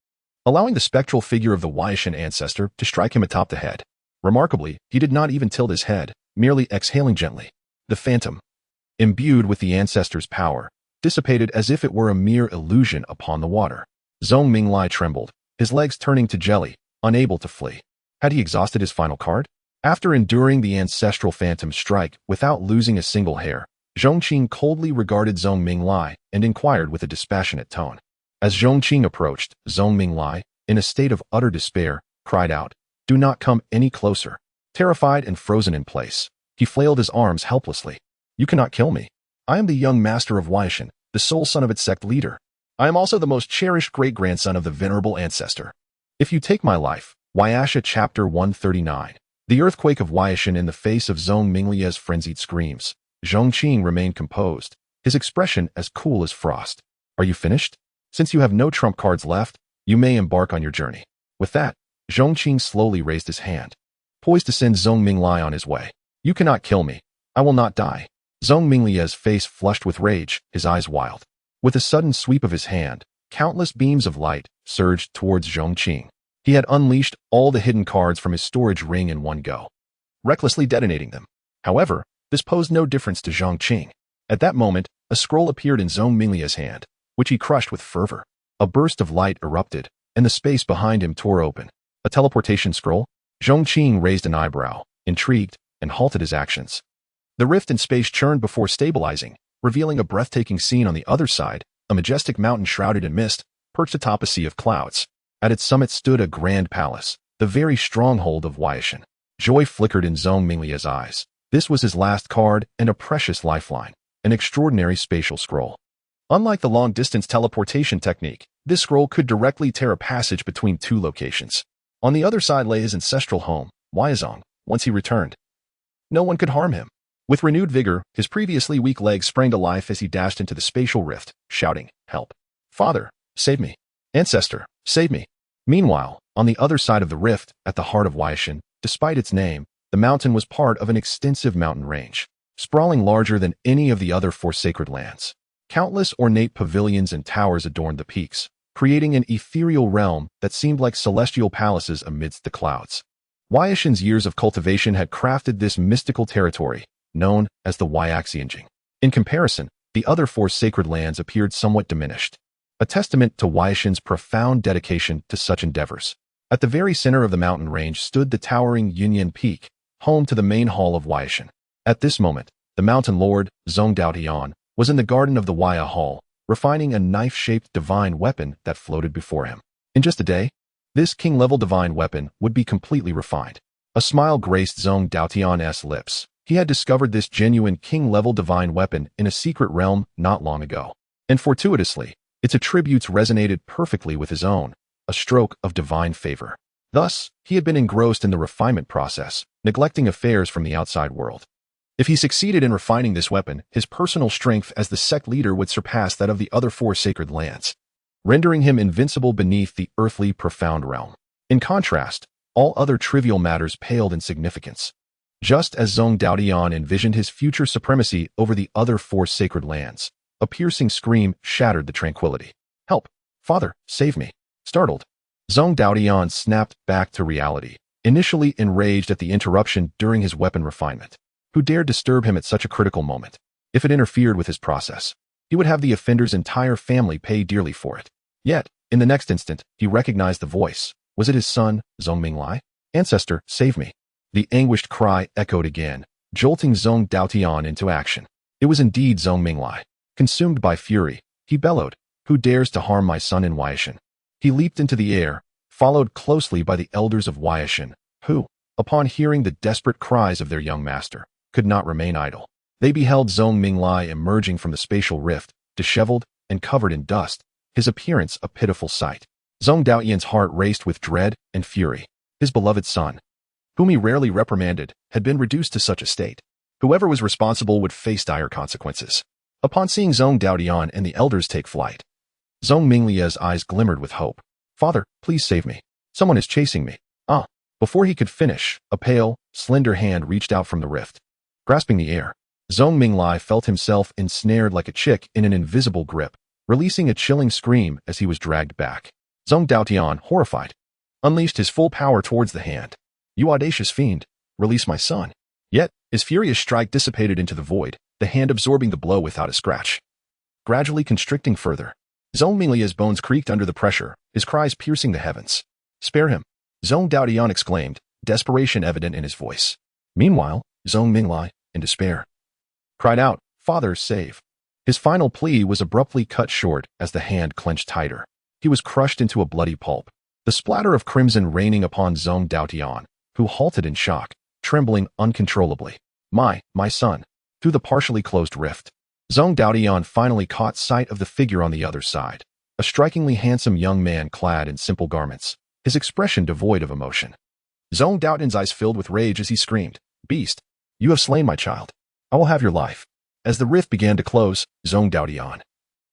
S2: allowing the spectral figure of the Huaishan ancestor to strike him atop the head. Remarkably, he did not even tilt his head, merely exhaling gently. The phantom, imbued with the ancestor's power, dissipated as if it were a mere illusion upon the water. Zhong Minglai trembled, his legs turning to jelly, unable to flee. Had he exhausted his final card? After enduring the ancestral phantom strike without losing a single hair, Zhong Qing coldly regarded Zhong Minglai and inquired with a dispassionate tone. As Zhong Qing approached, Zhong Minglai, in a state of utter despair, cried out, "Do not come any closer." Terrified and frozen in place, he flailed his arms helplessly. "You cannot kill me. I am the young master of Huaishan, the sole son of its sect leader. I am also the most cherished great-grandson of the venerable ancestor. If you take my life," Huaisha chapter 139. The earthquake of Huaishan in the face of Zhong Minglai's frenzied screams. Zhong Qing remained composed, his expression as cool as frost. "Are you finished? Since you have no trump cards left, you may embark on your journey." With that, Zhong Qing slowly raised his hand, poised to send Zhong Minglai on his way. "You cannot kill me. I will not die." Zhong Minglai's face flushed with rage, his eyes wild. With a sudden sweep of his hand, countless beams of light surged towards Zhong Qing. He had unleashed all the hidden cards from his storage ring in one go, recklessly detonating them. However, this posed no difference to Zhong Qing. At that moment, a scroll appeared in Zhong Minglai's hand, which he crushed with fervor. A burst of light erupted, and the space behind him tore open. A teleportation scroll? Zhong Qing raised an eyebrow, intrigued, and halted his actions. The rift in space churned before stabilizing, revealing a breathtaking scene on the other side, a majestic mountain shrouded in mist, perched atop a sea of clouds. At its summit stood a grand palace, the very stronghold of Huaishan. Joy flickered in Zhong Minglai's eyes. This was his last card and a precious lifeline, an extraordinary spatial scroll. Unlike the long-distance teleportation technique, this scroll could directly tear a passage between two locations. On the other side lay his ancestral home, Huaizong. Once he returned, no one could harm him. With renewed vigor, his previously weak legs sprang to life as he dashed into the spatial rift, shouting, "Help! Father, save me! Ancestor, save me!" Meanwhile, on the other side of the rift, at the heart of Huaishan, despite its name, the mountain was part of an extensive mountain range, sprawling larger than any of the other four sacred lands. Countless ornate pavilions and towers adorned the peaks, creating an ethereal realm that seemed like celestial palaces amidst the clouds. Huaishan's years of cultivation had crafted this mystical territory, known as the Huaxianjing. In comparison, the other four sacred lands appeared somewhat diminished, a testament to Huaishan's profound dedication to such endeavors. At the very center of the mountain range stood the towering Yunyan Peak, home to the main hall of Huaishan. At this moment, the mountain lord, Zhong Daotian, was in the garden of the Huaya Hall, refining a knife-shaped divine weapon that floated before him. In just a day, this king-level divine weapon would be completely refined. A smile graced Zhong Daotian's lips. He had discovered this genuine king-level divine weapon in a secret realm not long ago. And fortuitously, its attributes resonated perfectly with his own, a stroke of divine favor. Thus, he had been engrossed in the refinement process, neglecting affairs from the outside world. If he succeeded in refining this weapon, his personal strength as the sect leader would surpass that of the other four sacred lands, rendering him invincible beneath the earthly profound realm. In contrast, all other trivial matters paled in significance. Just as Zhong Daotian envisioned his future supremacy over the other four sacred lands, a piercing scream shattered the tranquility. "Help! Father, save me!" Startled, Zhong Daotian snapped back to reality, initially enraged at the interruption during his weapon refinement. Who dared disturb him at such a critical moment? If it interfered with his process, he would have the offender's entire family pay dearly for it. Yet, in the next instant, he recognized the voice. Was it his son, Zhong Minglai? "Ancestor, save me!" The anguished cry echoed again, jolting Zhong Daotian into action. It was indeed Zhong Minglai. Consumed by fury, he bellowed, "Who dares to harm my son in Huaishan?" He leaped into the air, followed closely by the elders of Huaishan, who, upon hearing the desperate cries of their young master, could not remain idle. They beheld Zhong Minglai emerging from the spatial rift, disheveled and covered in dust, his appearance a pitiful sight. Zhong Daoyan's heart raced with dread and fury. His beloved son, whom he rarely reprimanded, had been reduced to such a state. Whoever was responsible would face dire consequences. Upon seeing Zhong Daoyan and the elders take flight, Zhong Minglie's eyes glimmered with hope. "Father, please save me. Someone is chasing me." Ah! Before he could finish, a pale, slender hand reached out from the rift. Grasping the air, Zhong Mingli felt himself ensnared like a chick in an invisible grip, releasing a chilling scream as he was dragged back. Zhong Daoyan, horrified, unleashed his full power towards the hand. "You audacious fiend, release my son." Yet, his furious strike dissipated into the void, the hand absorbing the blow without a scratch. Gradually constricting further, Zhong Minglie's bones creaked under the pressure, his cries piercing the heavens. "Spare him!" Zhong Daoyan exclaimed, desperation evident in his voice. Meanwhile, Zhong Mingli, in despair, cried out, "Father, save!" His final plea was abruptly cut short as the hand clenched tighter. He was crushed into a bloody pulp, the splatter of crimson raining upon Zhong Daoyan, who halted in shock, trembling uncontrollably. My son." Through the partially closed rift, Zhong Daoyan finally caught sight of the figure on the other side, a strikingly handsome young man clad in simple garments, his expression devoid of emotion. Zhong Daoyan's eyes filled with rage as he screamed, "Beast, you have slain my child. I will have your life." As the rift began to close, Zhong Daoyan,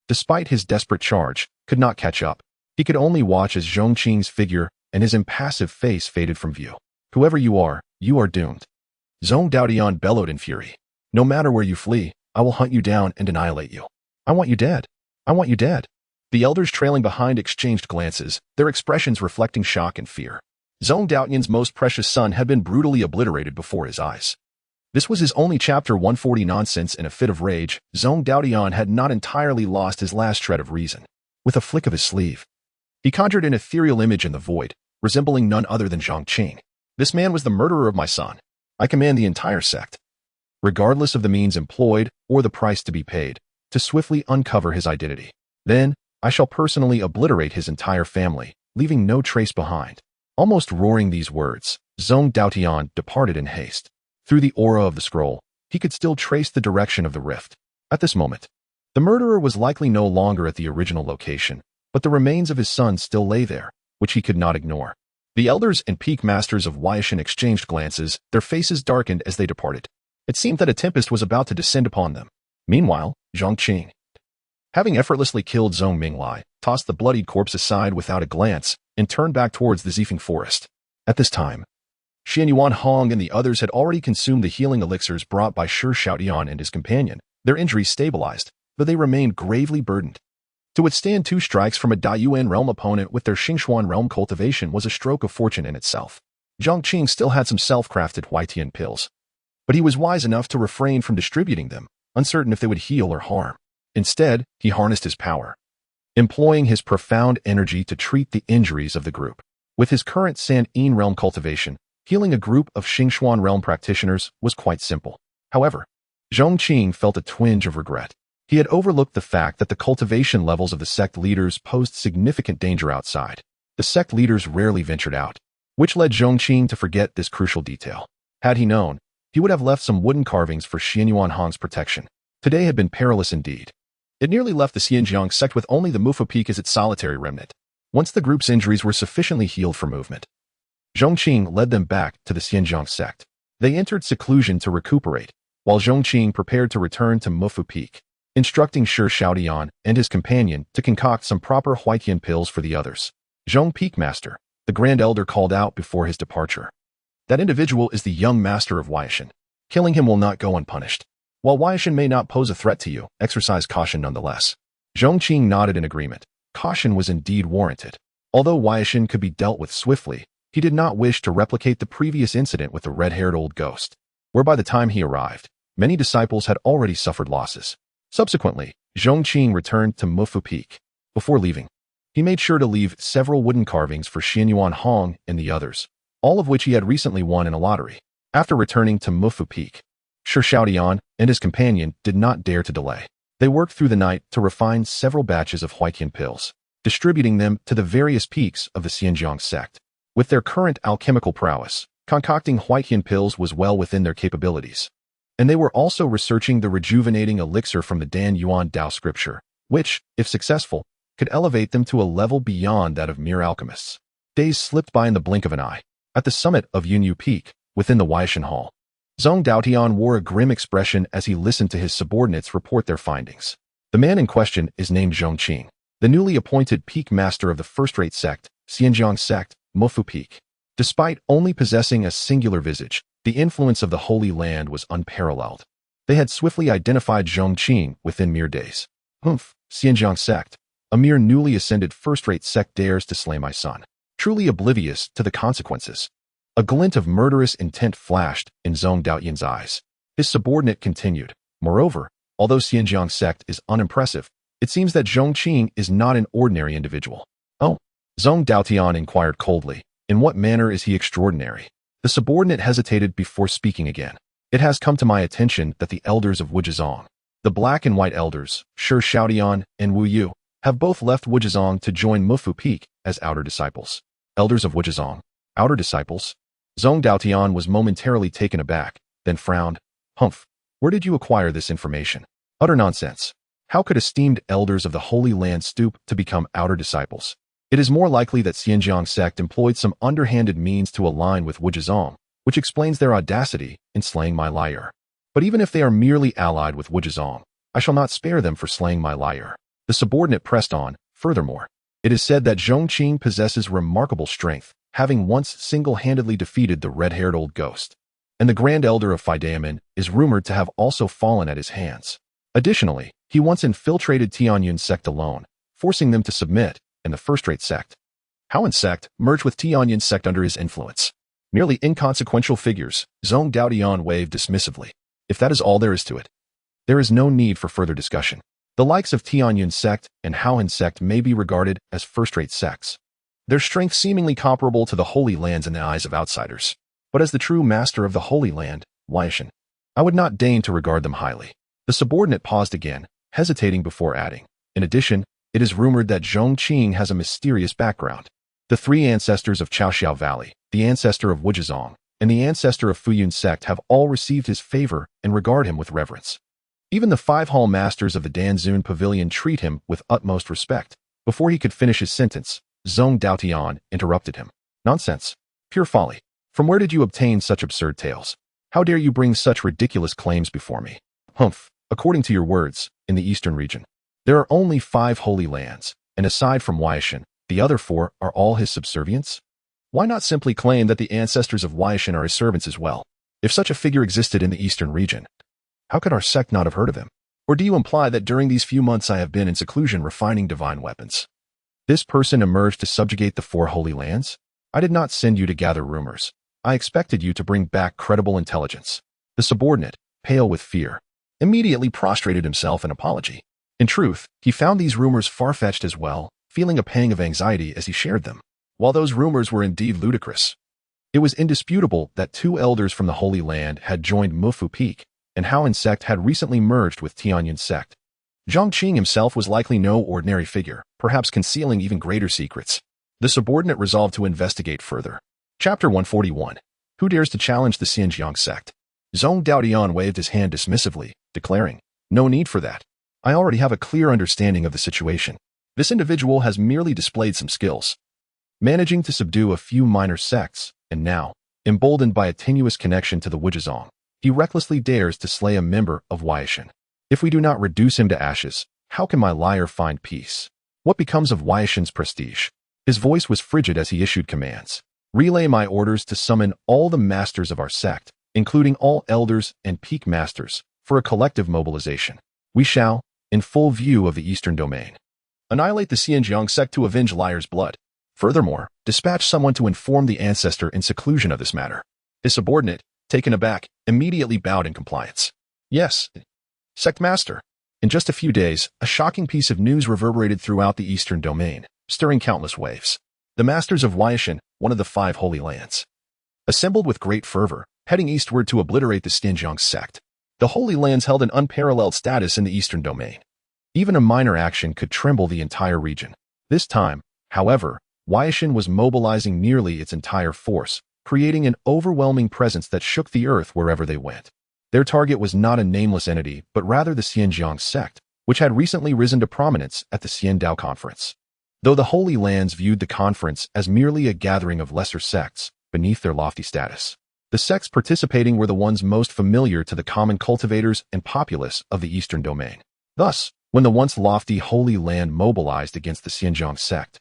S2: despite his desperate charge, could not catch up. He could only watch as Zhong Qing's figure and his impassive face faded from view. "Whoever you are doomed." Zhong Daoyan bellowed in fury. "No matter where you flee, I will hunt you down and annihilate you. I want you dead. I want you dead." The elders trailing behind exchanged glances, their expressions reflecting shock and fear. Zhong Daoyan's most precious son had been brutally obliterated before his eyes. This was his only chapter 140 nonsense. In a fit of rage, Zhong Daoyan had not entirely lost his last shred of reason. With a flick of his sleeve, he conjured an ethereal image in the void, resembling none other than Zhong Qing. "This man was the murderer of my son. I command the entire sect, regardless of the means employed or the price to be paid, to swiftly uncover his identity. Then, I shall personally obliterate his entire family, leaving no trace behind." Almost roaring these words, Zhong Daoyan departed in haste. Through the aura of the scroll, he could still trace the direction of the rift. At this moment, the murderer was likely no longer at the original location, but the remains of his son still lay there, which he could not ignore. The elders and peak masters of Weishan exchanged glances, their faces darkened as they departed. It seemed that a tempest was about to descend upon them. Meanwhile, Zhong Qing, having effortlessly killed Zhong Mingli, tossed the bloodied corpse aside without a glance and turned back towards the Zifeng forest. At this time, Xianyuan Hong and the others had already consumed the healing elixirs brought by Shi Shaotian and his companion. Their injuries stabilized, but they remained gravely burdened. To withstand 2 strikes from a Daiyuan realm opponent with their Xingxuan realm cultivation was a stroke of fortune in itself. Zhong Qing still had some self-crafted Huaitian pills, but he was wise enough to refrain from distributing them, uncertain if they would heal or harm. Instead, he harnessed his power, employing his profound energy to treat the injuries of the group. With his current San'in realm cultivation, healing a group of Xingxuan realm practitioners was quite simple. However, Zhong Qing felt a twinge of regret. He had overlooked the fact that the cultivation levels of the sect leaders posed significant danger outside. The sect leaders rarely ventured out, which led Zhong Qing to forget this crucial detail. Had he known, he would have left some wooden carvings for Xianyuan Hong's protection. Today had been perilous indeed. It nearly left the Pingjiang Sect with only the Mufa Peak as its solitary remnant. Once the group's injuries were sufficiently healed for movement, Zhong Qing led them back to the Pingjiang Sect. They entered seclusion to recuperate, while Zhong Qing prepared to return to Mufa Peak, instructing Shi Shaotian and his companion to concoct some proper Huaitian pills for the others. "Zhong Peak Master," the Grand Elder called out before his departure. "That individual is the young master of Weishan. Killing him will not go unpunished. While Weishan may not pose a threat to you, exercise caution nonetheless." Zhong Qing nodded in agreement. Caution was indeed warranted. Although Weishan could be dealt with swiftly, he did not wish to replicate the previous incident with the red-haired old ghost, where by the time he arrived, many disciples had already suffered losses. Subsequently, Zhong Qing returned to Mufu Peak. Before leaving, he made sure to leave several wooden carvings for Xianyuan Hong and the others, all of which he had recently won in a lottery. After returning to Mufu Peak, Shi Shaotian and his companion did not dare to delay. They worked through the night to refine several batches of Huaitian pills, distributing them to the various peaks of the Pingjiang Sect. With their current alchemical prowess, concocting Huaitian pills was well within their capabilities. And they were also researching the rejuvenating elixir from the Dan Yuan Dao scripture, which, if successful, could elevate them to a level beyond that of mere alchemists. Days slipped by in the blink of an eye. At the summit of Yunyu Peak, within the Weishan Hall, Zhong Daotian wore a grim expression as he listened to his subordinates report their findings. The man in question is named Zhong Qing, the newly appointed peak master of the first-rate sect, Pingjiang Sect, Mofu Peak. Despite only possessing a singular visage, the influence of the Holy Land was unparalleled. They had swiftly identified Zhong Qing within mere days. Pingjiang Sect, a mere newly ascended first-rate sect dares to slay my son, truly oblivious to the consequences. A glint of murderous intent flashed in Zhong Daotian's eyes. His subordinate continued. Moreover, although Pingjiang Sect is unimpressive, it seems that Zhong Qing is not an ordinary individual. Oh, Zhong Daotian inquired coldly. In what manner is he extraordinary? The subordinate hesitated before speaking again. It has come to my attention that the elders of Wuzhizong, the black and white elders, Shi Shaodian and Wu Yu, have both left Wuzhizong to join Mofu Peak as outer disciples. Elders of Wuzhizong, outer disciples? Zhong Daotian was momentarily taken aback, then frowned. Where did you acquire this information? Utter nonsense. How could esteemed elders of the Holy Land stoop to become outer disciples? It is more likely that Pingjiang Sect employed some underhanded means to align with Wuzhizong, which explains their audacity in slaying my liar. But even if they are merely allied with Wuzhizong, I shall not spare them for slaying my liar. The subordinate pressed on. Furthermore, it is said that Zhong Qing possesses remarkable strength, having once single-handedly defeated the red-haired old ghost. And the Grand Elder of Faidaman is rumored to have also fallen at his hands. Additionally, he once infiltrated Tianyun Sect alone, forcing them to submit, and the first-rate sect, Howen Sect, merged with Tianyun Sect under his influence. Merely inconsequential figures, Zhong Daotian waved dismissively. If that is all there is to it, there is no need for further discussion. The likes of Tianyun Sect and Howen Sect may be regarded as first-rate sects, their strength seemingly comparable to the Holy Lands in the eyes of outsiders. But as the true master of the Holy Land, Weishan, I would not deign to regard them highly. The subordinate paused again, hesitating before adding. In addition, it is rumored that Zhong Qing has a mysterious background. The three ancestors of Chaoxiao Valley, the ancestor of Wuzhizong, and the ancestor of Fuyun Sect have all received his favor and regard him with reverence. Even the 5 hall masters of the Danzun Pavilion treat him with utmost respect. Before he could finish his sentence, Zhong Daotian interrupted him. Nonsense. Pure folly. From where did you obtain such absurd tales? How dare you bring such ridiculous claims before me? According to your words, in the eastern region, there are only 5 holy lands, and aside from Weishan, the other 4 are all his subservients? Why not simply claim that the ancestors of Weishan are his servants as well? If such a figure existed in the eastern region, how could our sect not have heard of him? Or do you imply that during these few months I have been in seclusion refining divine weapons? This person emerged to subjugate the 4 holy lands? I did not send you to gather rumors. I expected you to bring back credible intelligence. The subordinate, pale with fear, immediately prostrated himself in apology. In truth, he found these rumors far-fetched as well, feeling a pang of anxiety as he shared them. While those rumors were indeed ludicrous, it was indisputable that 2 elders from the Holy Land had joined Mofu Peak, and Howen Sect had recently merged with Tianyun Sect. Zhong Qing himself was likely no ordinary figure, perhaps concealing even greater secrets. The subordinate resolved to investigate further. Chapter 141. Who dares to challenge the Pingjiang Sect? Zhong Daotian waved his hand dismissively, declaring, no need for that. I already have a clear understanding of the situation. This individual has merely displayed some skills, managing to subdue a few minor sects, and now, emboldened by a tenuous connection to the Wuzhizong, he recklessly dares to slay a member of Weishan. If we do not reduce him to ashes, how can my liar find peace? What becomes of Weishan's prestige? His voice was frigid as he issued commands. Relay my orders to summon all the masters of our sect, including all elders and peak masters, for a collective mobilization. We shall, in full view of the eastern domain, annihilate the Pingjiang Sect to avenge liar's blood. Furthermore, dispatch someone to inform the ancestor in seclusion of this matter. His subordinate, taken aback, immediately bowed in compliance. Yes, Sect Master. In just a few days, a shocking piece of news reverberated throughout the eastern domain, stirring countless waves. The masters of Weishan, one of the 5 holy lands, assembled with great fervor, heading eastward to obliterate the Pingjiang Sect. The Holy Lands held an unparalleled status in the eastern domain. Even a minor action could tremble the entire region. This time, however, Weishan was mobilizing nearly its entire force, creating an overwhelming presence that shook the earth wherever they went. Their target was not a nameless entity, but rather the Pingjiang Sect, which had recently risen to prominence at the Xiandao Conference. Though the Holy Lands viewed the conference as merely a gathering of lesser sects beneath their lofty status, the sects participating were the ones most familiar to the common cultivators and populace of the Eastern Domain. Thus, when the once lofty Holy Land mobilized against the Pingjiang Sect,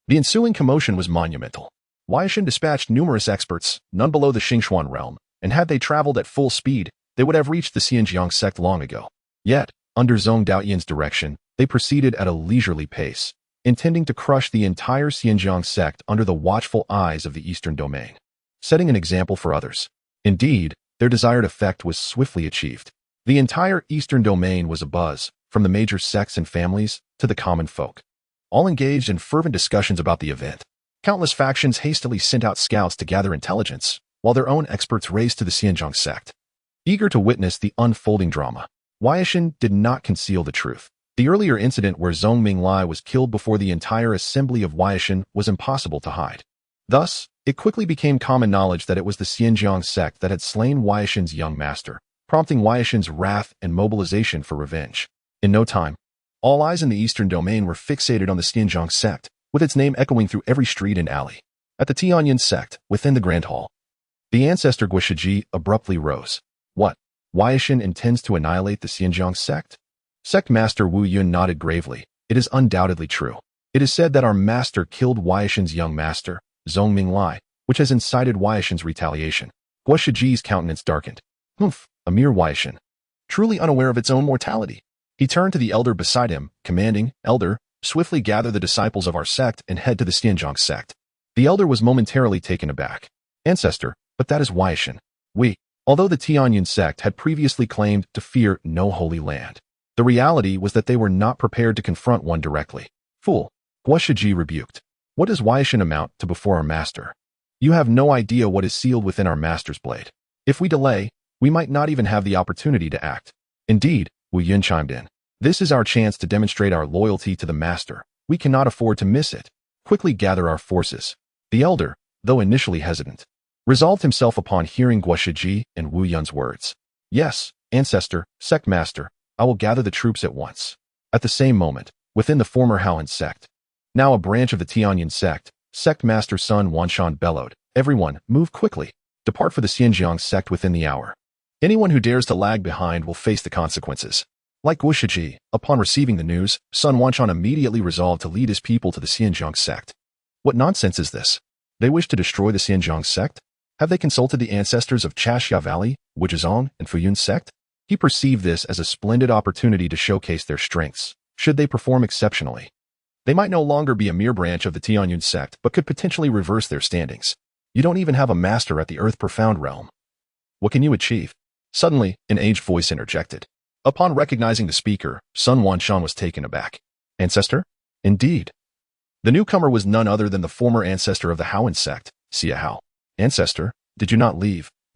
S2: the ensuing commotion was monumental. Huaishan dispatched numerous experts, none below the Xingxuan realm, and had they traveled at full speed, they would have reached the Pingjiang Sect long ago. Yet, under Zhong Daoyan's direction, they proceeded at a leisurely pace, intending to crush the entire Pingjiang Sect under the watchful eyes of the Eastern Domain, setting an example for others. Indeed, their desired effect was swiftly achieved. The entire Eastern Domain was abuzz, from the major sects and families to the common folk, all engaged in fervent discussions about the event. Countless factions hastily sent out scouts to gather intelligence, while their own experts raced to the Pingjiang Sect, eager to witness the unfolding drama. Huaishan did not conceal the truth. The earlier incident where Zhong Minglai was killed before the entire assembly of Huaishan was impossible to hide. Thus, it quickly became common knowledge that it was the Pingjiang Sect that had slain Huaishan's young master, prompting Huaishan's wrath and mobilization for revenge. In no time, all eyes in the Eastern Domain were fixated on the Pingjiang Sect, with its name echoing through every street and alley. At the Tianyan Sect, within the Grand Hall, the ancestor Guoshiji abruptly rose. What? Huaishan intends to annihilate the Pingjiang Sect? Sect Master Wu Yun nodded gravely. It is undoubtedly true. It is said that our master killed Huaishan's young master, Zhong Minglai, which has incited Huaishan's retaliation. Guoshiji's countenance darkened. Humph, a mere Huaishan, truly unaware of its own mortality. He turned to the elder beside him, commanding, "Elder, swiftly gather the disciples of our sect and head to the Pingjiang Sect." The elder was momentarily taken aback. Ancestor, but that is Huaishan. Although the Tianyan Sect had previously claimed to fear no holy land, the reality was that they were not prepared to confront one directly. Fool, Guoshiji rebuked. What does Huaishan amount to before our master? You have no idea what is sealed within our master's blade. If we delay, we might not even have the opportunity to act. Indeed, Wu Yun chimed in. This is our chance to demonstrate our loyalty to the master. We cannot afford to miss it. Quickly gather our forces. The elder, though initially hesitant, resolved himself upon hearing Guoshiji and Wu Yun's words. Yes, ancestor, sect master, I will gather the troops at once. At the same moment, within the former Haohan sect, now a branch of the Tianyan sect, sect master Sun Wanshan bellowed, "Everyone, move quickly. Depart for the Pingjiang sect within the hour. Anyone who dares to lag behind will face the consequences." Like Guoshiji, upon receiving the news, Sun Wanshan immediately resolved to lead his people to the Pingjiang sect. What nonsense is this? They wish to destroy the Pingjiang sect? Have they consulted the ancestors of Chashia Valley, Wuzhizong, and Fuyun sect? He perceived this as a splendid opportunity to showcase their strengths, should they perform exceptionally. They might no longer be a mere branch of the Tianyan sect, but could potentially reverse their standings. You don't even have a master at the Earth Profound realm. What can you achieve? Suddenly, an aged voice interjected. Upon recognizing the speaker, Sun Wanshan was taken aback. Ancestor? Indeed. The newcomer was none other than the former ancestor of the Haohan sect, Xia Hao. Ancestor, did you not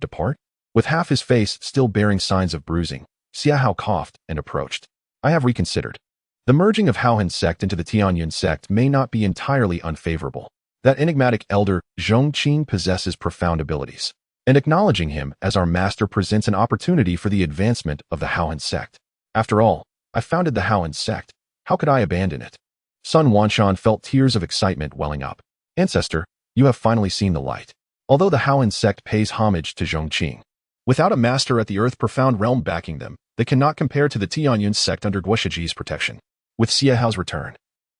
S2: depart? With half his face still bearing signs of bruising, Xia Hao coughed and approached. I have reconsidered. The merging of Haohan sect into the Tianyan sect may not be entirely unfavorable. That enigmatic elder, Zhong Qing, possesses profound abilities, and acknowledging him as our master presents an opportunity for the advancement of the Haohan sect. After all, I founded the Haohan sect. How could I abandon it? Sun Wanshan felt tears of excitement welling up. Ancestor, you have finally seen the light. Although the Haohan sect pays homage to Zhong Qing, without a master at the Earth Profound realm backing them, they cannot compare to the Tianyan sect under Guoshiji's protection. With Xia Hao's return,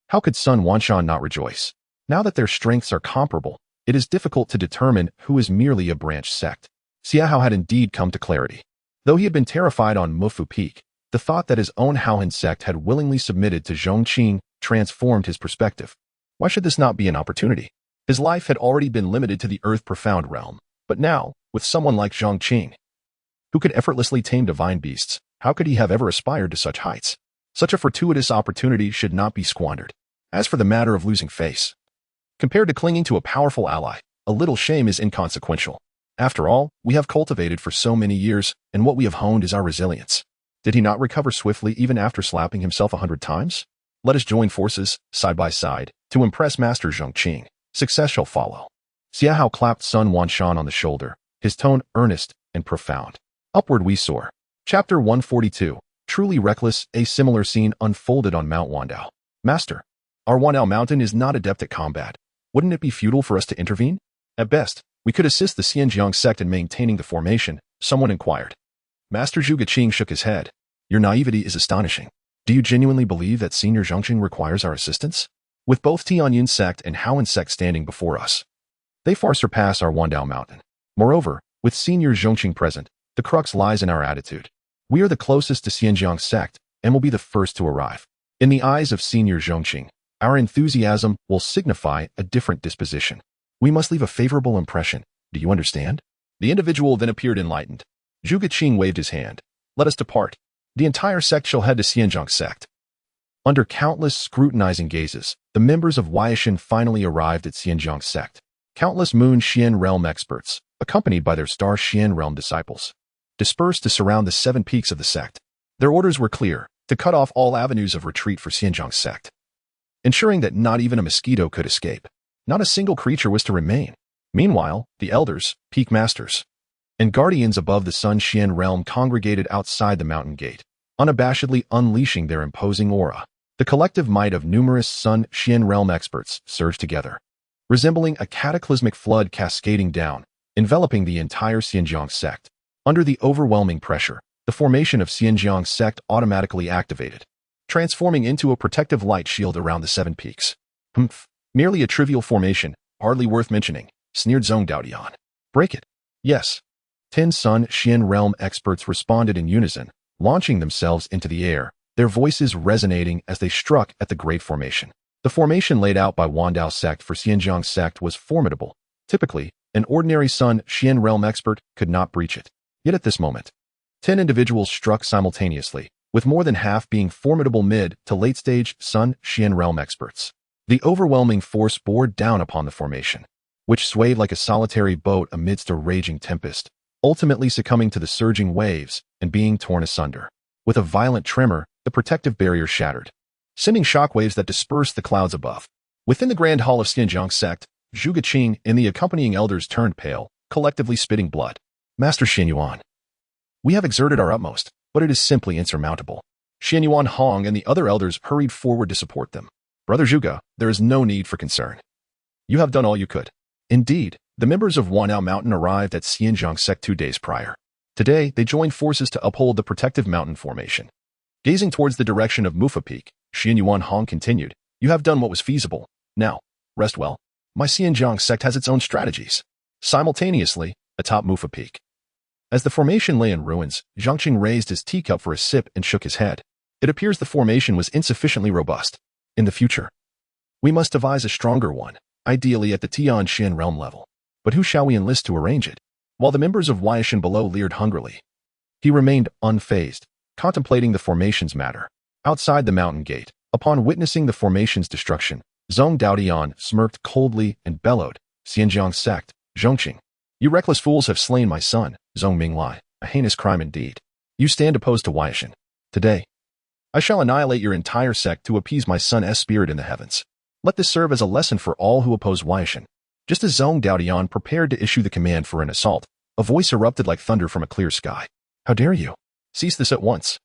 S2: how could Sun Wanshan not rejoice? Now that their strengths are comparable, it is difficult to determine who is merely a branch sect. Xia Hao had indeed come to clarity. Though he had been terrified on Mufu Peak, the thought that his own Haohan sect had willingly submitted to Zhong Qing transformed his perspective. Why should this not be an opportunity? His life had already been limited to the Earth Profound realm, but now, with someone like Zhong Qing, who could effortlessly tame divine beasts, how could he have ever aspired to such heights? Such a fortuitous opportunity should not be squandered. As for the matter of losing face, compared to clinging to a powerful ally, a little shame is inconsequential. After all, we have cultivated for so many years, and what we have honed is our resilience. Did he not recover swiftly even after slapping himself 100 times? Let us join forces, side by side, to impress Master Zhong Qing. Success shall follow. Xia Hao clapped Sun Wanshan on the shoulder, his tone earnest and profound. Upward we soar. Chapter 142. truly reckless, a similar scene unfolded on Mount Wandao. Master, our Wandao mountain is not adept at combat. Wouldn't it be futile for us to intervene? At best, we could assist the Pingjiang Sect in maintaining the formation, someone inquired. Master Zhuge Qing shook his head. Your naivety is astonishing. Do you genuinely believe that Senior Zhong Qing requires our assistance? With both Tianyun Sect and Haoan Sect standing before us, they far surpass our Wandao mountain. Moreover, with Senior Zhong Qing present, the crux lies in our attitude. We are the closest to Pingjiang Sect and will be the first to arrive. In the eyes of Senior Zhong Qing, our enthusiasm will signify a different disposition. We must leave a favorable impression. Do you understand? The individual then appeared enlightened. Zhuge Qing waved his hand. Let us depart. The entire sect shall head to Pingjiang Sect. Under countless scrutinizing gazes, the members of Huaishan finally arrived at Pingjiang Sect. Countless Moon Xian realm experts, accompanied by their Star Xian realm disciples, dispersed to surround the 7 peaks of the sect. Their orders were clear, to cut off all avenues of retreat for Pingjiang Sect, ensuring that not even a mosquito could escape. Not a single creature was to remain. Meanwhile, the elders, peak masters, and guardians above the Sun Xian realm congregated outside the mountain gate, unabashedly unleashing their imposing aura. The collective might of numerous Sun Xian realm experts surged together, resembling a cataclysmic flood cascading down, enveloping the entire Pingjiang Sect. Under the overwhelming pressure, the formation of Pingjiang Sect automatically activated, transforming into a protective light shield around the 7 peaks. Merely a trivial formation, hardly worth mentioning, sneered Zhong Daodian. Break it. Yes. 10 Sun Xian realm experts responded in unison, launching themselves into the air, their voices resonating as they struck at the great formation. The formation laid out by Wandao Sect for Pingjiang Sect was formidable. Typically, an ordinary Sun Xian realm expert could not breach it. Yet at this moment, 10 individuals struck simultaneously, with more than half being formidable mid to late-stage Sun Xian realm experts. The overwhelming force bore down upon the formation, which swayed like a solitary boat amidst a raging tempest, ultimately succumbing to the surging waves and being torn asunder. With a violent tremor, the protective barrier shattered, sending shockwaves that dispersed the clouds above. Within the grand hall of Pingjiang Sect, Zhuge Qing and the accompanying elders turned pale, collectively spitting blood. Master Xianyuan, we have exerted our utmost, but it is simply insurmountable. Xianyuan Hong and the other elders hurried forward to support them. Brother Zhuge, there is no need for concern. You have done all you could. Indeed, the members of Wandao Mountain arrived at Pingjiang Sect 2 days prior. Today, they joined forces to uphold the protective mountain formation. Gazing towards the direction of Mufa Peak, Xianyuan Hong continued, you have done what was feasible. Now, rest well. My Pingjiang Sect has its own strategies. Simultaneously, atop Mufa Peak, as the formation lay in ruins, Zhong Qing raised his teacup for a sip and shook his head. It appears the formation was insufficiently robust. In the future, we must devise a stronger one, ideally at the Tianxian realm level. But who shall we enlist to arrange it? While the members of Huaishan below leered hungrily, he remained unfazed, contemplating the formation's matter. Outside the mountain gate, upon witnessing the formation's destruction, Zhong Daodian smirked coldly and bellowed, Pingjiang Sect, Zhong Qing, you reckless fools have slain my son, Zhong Minglai, a heinous crime indeed. You stand opposed to Huaishan. Today, I shall annihilate your entire sect to appease my son's spirit in the heavens. Let this serve as a lesson for all who oppose Huaishan. Just as Zhong Daodian prepared to issue the command for an assault, a voice erupted like thunder from a clear sky. How dare you? Cease this at once.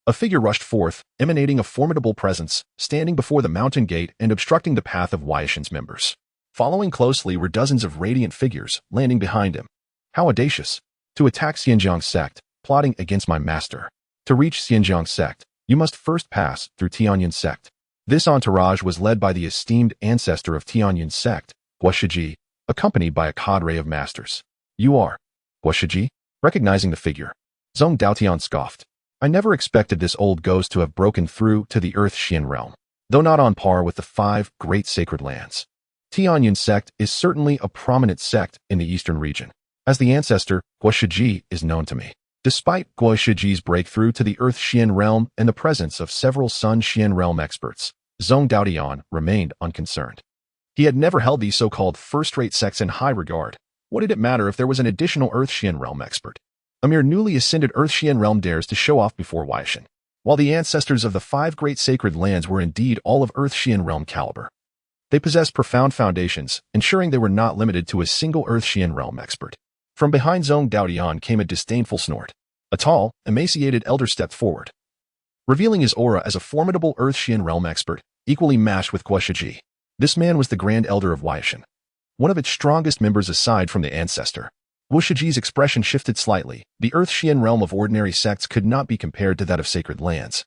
S2: A figure rushed forth, emanating a formidable presence, standing before the mountain gate and obstructing the path of Huaishan's members. Following closely were dozens of radiant figures, landing behind him. How audacious! To attack Pingjiang Sect, plotting against my master. To reach Pingjiang Sect, you must first pass through Tianyun Sect. This entourage was led by the esteemed ancestor of Tianyun Sect, Guoshiji, accompanied by a cadre of masters. You are Guoshiji? Recognizing the figure, Zhong Daodian scoffed. I never expected this old ghost to have broken through to the Earth Xian realm, though not on par with the 5 great sacred lands. Tianyun Sect is certainly a prominent sect in the eastern region, as the ancestor, Guoshiji, is known to me. Despite Guoshiji's breakthrough to the Earth Xian realm and the presence of several Sun Xian realm experts, Zhong Daodian remained unconcerned. He had never held these so-called first-rate sects in high regard. What did it matter if there was an additional Earth Xian realm expert? A mere newly ascended Earth Xian realm dares to show off before Huaishan. While the ancestors of the 5 great sacred lands were indeed all of Earth Xian realm caliber, they possessed profound foundations, ensuring they were not limited to a single Earth Xian realm expert. From behind Zhong Daodian came a disdainful snort. A tall, emaciated elder stepped forward. revealing his aura as a formidable Earth Xian realm expert, equally matched with Guoshiji. This man was the Grand Elder of Huaishan, one of its strongest members aside from the ancestor. Guoshiji's expression shifted slightly. The Earth Xian realm of ordinary sects could not be compared to that of sacred lands,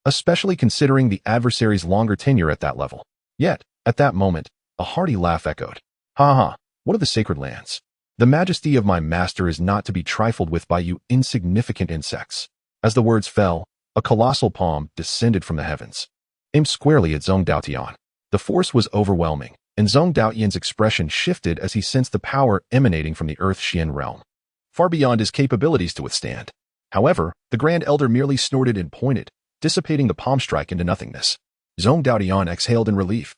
S2: especially considering the adversary's longer tenure at that level. Yet, at that moment, a hearty laugh echoed. Ha ha, what of the sacred lands? The majesty of my master is not to be trifled with by you insignificant insects. As the words fell, a colossal palm descended from the heavens, aimed squarely at Zhong Daotian. The force was overwhelming, and Zhong Daotian's expression shifted as he sensed the power emanating from the Earth Xian realm, far beyond his capabilities to withstand. However, the Grand Elder merely snorted and pointed, dissipating the palm strike into nothingness. Zhong Daotian exhaled in relief,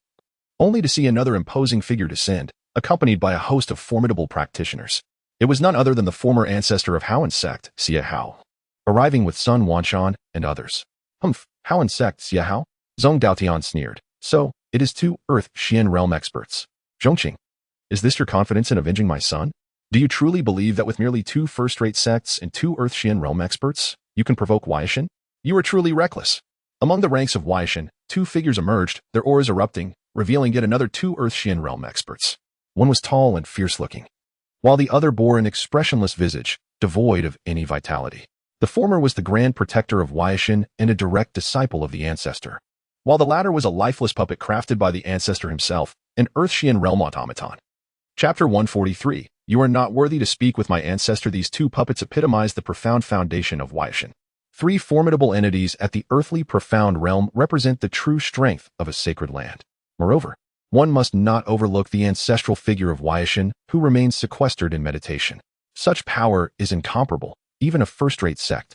S2: only to see another imposing figure descend, accompanied by a host of formidable practitioners. It was none other than the former ancestor of Haoan Sect, Xia Hao, arriving with Sun Wanshan and others. Humph, Haoan Sect, Xia Hao? Zhong Daotian sneered. So, it is two Earth Xian realm experts. Zhong Qing, is this your confidence in avenging my son? Do you truly believe that with merely two first-rate sects and two Earth Xian realm experts, you can provoke Huaishan? You are truly reckless. Among the ranks of Huaishan, two figures emerged, their auras erupting, revealing yet another two Earth Xian realm experts. One was tall and fierce-looking, while the other bore an expressionless visage, devoid of any vitality. The former was the Grand Protector of Huaishan and a direct disciple of the ancestor, while the latter was a lifeless puppet crafted by the ancestor himself, an Earth Xian realm automaton. Chapter 143. You are not worthy to speak with my ancestor. These two puppets epitomize the profound foundation of Huaishan. Three formidable entities at the earthly profound realm represent the true strength of a sacred land. Moreover, one must not overlook the ancestral figure of Huaishan, who remains sequestered in meditation. Such power is incomparable, even a first-rate sect,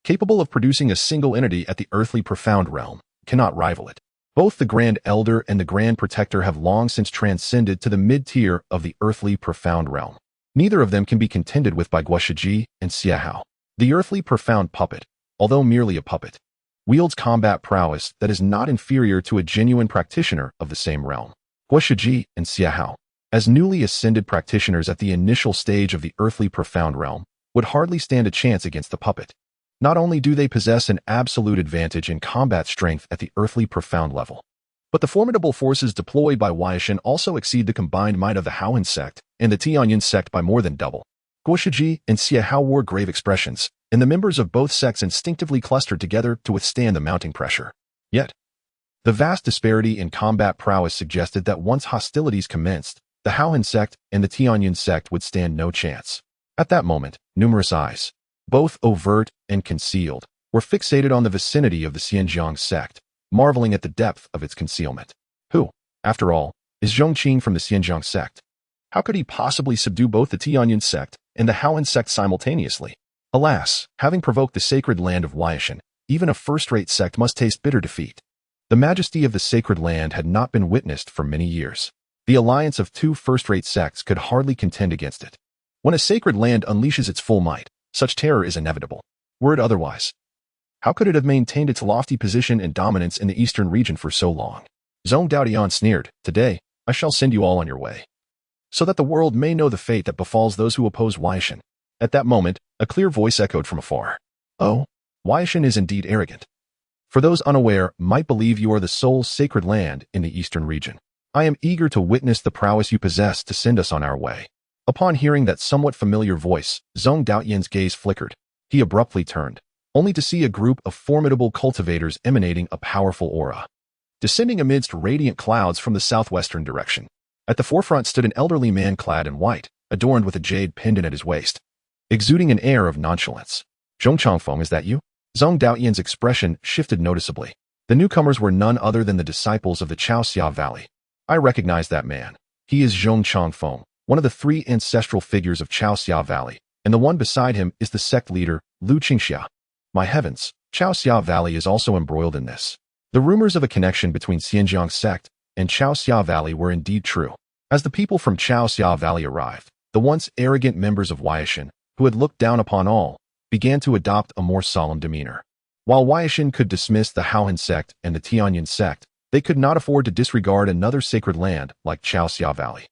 S2: capable of producing a single entity at the earthly profound realm, cannot rival it. Both the Grand Elder and the Grand Protector have long since transcended to the mid-tier of the earthly profound realm. Neither of them can be contended with by Guoshiji and Xia Hao. The earthly profound puppet, although merely a puppet, wields combat prowess that is not inferior to a genuine practitioner of the same realm. Guoshiji and Xia Hao, as newly ascended practitioners at the initial stage of the earthly profound realm, would hardly stand a chance against the puppet. Not only do they possess an absolute advantage in combat strength at the earthly profound level, but the formidable forces deployed by Huaishan also exceed the combined might of the Haoan Sect and the Tianyun Sect by more than double. Guoshiji and Xia Hao wore grave expressions, and the members of both sects instinctively clustered together to withstand the mounting pressure. Yet, the vast disparity in combat prowess suggested that once hostilities commenced, the Haoan Sect and the Tianyun Sect would stand no chance. At that moment, numerous eyes, both overt and concealed, were fixated on the vicinity of the Pingjiang Sect, marveling at the depth of its concealment. Who, after all, is Zhong Qing from the Pingjiang Sect? How could he possibly subdue both the Tianyun Sect and the Haoan Sect simultaneously? Alas, having provoked the sacred land of Huaishan, even a first-rate sect must taste bitter defeat. The majesty of the sacred land had not been witnessed for many years. The alliance of two first-rate sects could hardly contend against it. When a sacred land unleashes its full might, such terror is inevitable. Were it otherwise, how could it have maintained its lofty position and dominance in the eastern region for so long? Zhong Daotian sneered. Today, I shall send you all on your way, so that the world may know the fate that befalls those who oppose Huaishan. At that moment, a clear voice echoed from afar. Oh, Huaishan is indeed arrogant. For those unaware, might believe you are the sole sacred land in the eastern region. I am eager to witness the prowess you possess to send us on our way. Upon hearing that somewhat familiar voice, Zhong Daotian's gaze flickered. He abruptly turned, only to see a group of formidable cultivators emanating a powerful aura, descending amidst radiant clouds from the southwestern direction. At the forefront stood an elderly man clad in white, adorned with a jade pendant at his waist, exuding an air of nonchalance. Zhong Changfeng, is that you? Zhong Daotian's expression shifted noticeably. The newcomers were none other than the disciples of the Chaoxia Valley. I recognize that man. He is Zhong Changfeng, one of the three ancestral figures of Chaoxia Valley, and the one beside him is the sect leader, Lu Qingxia. My heavens, Chaoxia Valley is also embroiled in this. The rumors of a connection between Pingjiang Sect and Chaoxia Valley were indeed true. As the people from Chaoxia Valley arrived, the once arrogant members of Huaishan, who had looked down upon all, began to adopt a more solemn demeanor. While Huaishan could dismiss the Haoan Sect and the Tianyun Sect, they could not afford to disregard another sacred land like Chaoxia Valley.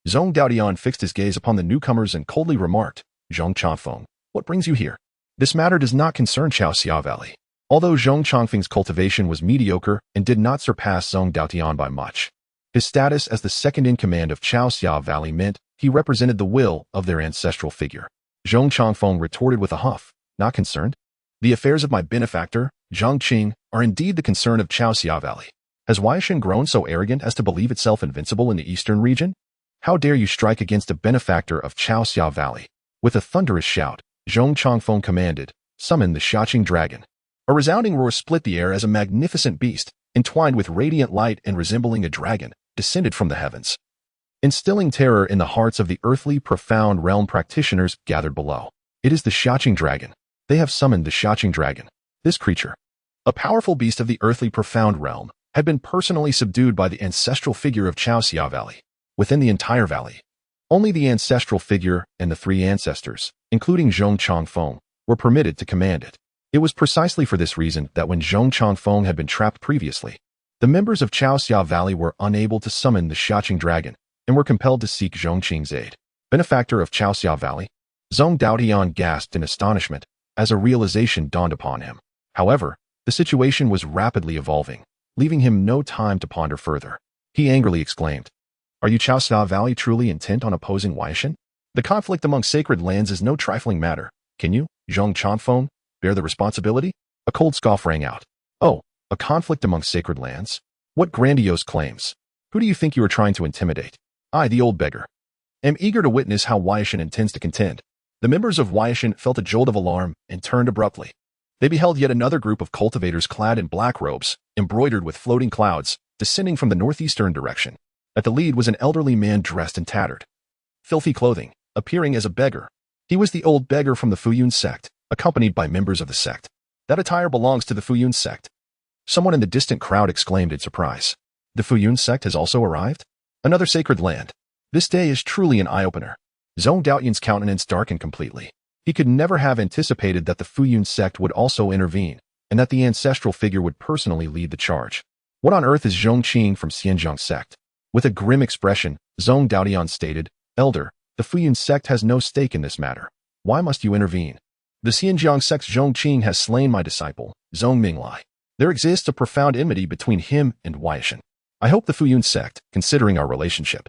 S2: Zhong Daotian fixed his gaze upon the newcomers and coldly remarked, Zhong Changfeng, what brings you here? This matter does not concern Chaoxia Valley. Although Zhong Qing's cultivation was mediocre and did not surpass Zhong Daotian by much, his status as the second-in-command of Chaoxia Valley meant he represented the will of their ancestral figure. Zhong Qing retorted with a huff, not concerned. The affairs of my benefactor, Zhong Qing, are indeed the concern of Chaoxia Valley. Has Huaishan grown so arrogant as to believe itself invincible in the eastern region? How dare you strike against a benefactor of Chaoxia Valley? With a thunderous shout, Zhong Qing commanded, summon the Shaching Dragon. A resounding roar split the air as a magnificent beast, entwined with radiant light and resembling a dragon, descended from the heavens. Instilling terror in the hearts of the earthly profound realm practitioners gathered below. It is the Shaching Dragon. They have summoned the Shaching Dragon. This creature, a powerful beast of the earthly profound realm, had been personally subdued by the ancestral figure of Chaoxia Valley. Within the entire valley, only the ancestral figure and the three ancestors, including Zhong Qing, were permitted to command it. It was precisely for this reason that when Zhong Qing had been trapped previously, the members of Chaoxia Valley were unable to summon the Shaching Dragon and were compelled to seek Zhong Qing's aid. Benefactor of Chaoxia Valley, Zhong Daotian gasped in astonishment as a realization dawned upon him. However, the situation was rapidly evolving, leaving him no time to ponder further. He angrily exclaimed, "Are you Chaoxia Valley truly intent on opposing Huaishan? The conflict among sacred lands is no trifling matter. Can you, Zhong Qing, bear the responsibility?" A cold scoff rang out. "Oh, a conflict among sacred lands? What grandiose claims! Who do you think you are trying to intimidate?" "I, the old beggar, am eager to witness how Huaishan intends to contend." The members of Huaishan felt a jolt of alarm and turned abruptly. They beheld yet another group of cultivators clad in black robes, embroidered with floating clouds, descending from the northeastern direction. At the lead was an elderly man dressed in tattered, filthy clothing, appearing as a beggar. He was the old beggar from the Pingjiang Sect, accompanied by members of the sect. "That attire belongs to the Pingjiang Sect." Someone in the distant crowd exclaimed in surprise. "The Pingjiang Sect has also arrived? Another sacred land. This day is truly an eye-opener." Zhong Daotian's countenance darkened completely. He could never have anticipated that the Pingjiang Sect would also intervene, and that the ancestral figure would personally lead the charge. "What on earth is Zhong Qing from Pingjiang Sect?" With a grim expression, Zhong Daotian stated, "Elder, the Pingjiang Sect has no stake in this matter. Why must you intervene? The Pingjiang Sect's Zhong Qing has slain my disciple, Zhong Minglai. There exists a profound enmity between him and Huaishan. I hope the Pingjiang Sect, considering our relationship,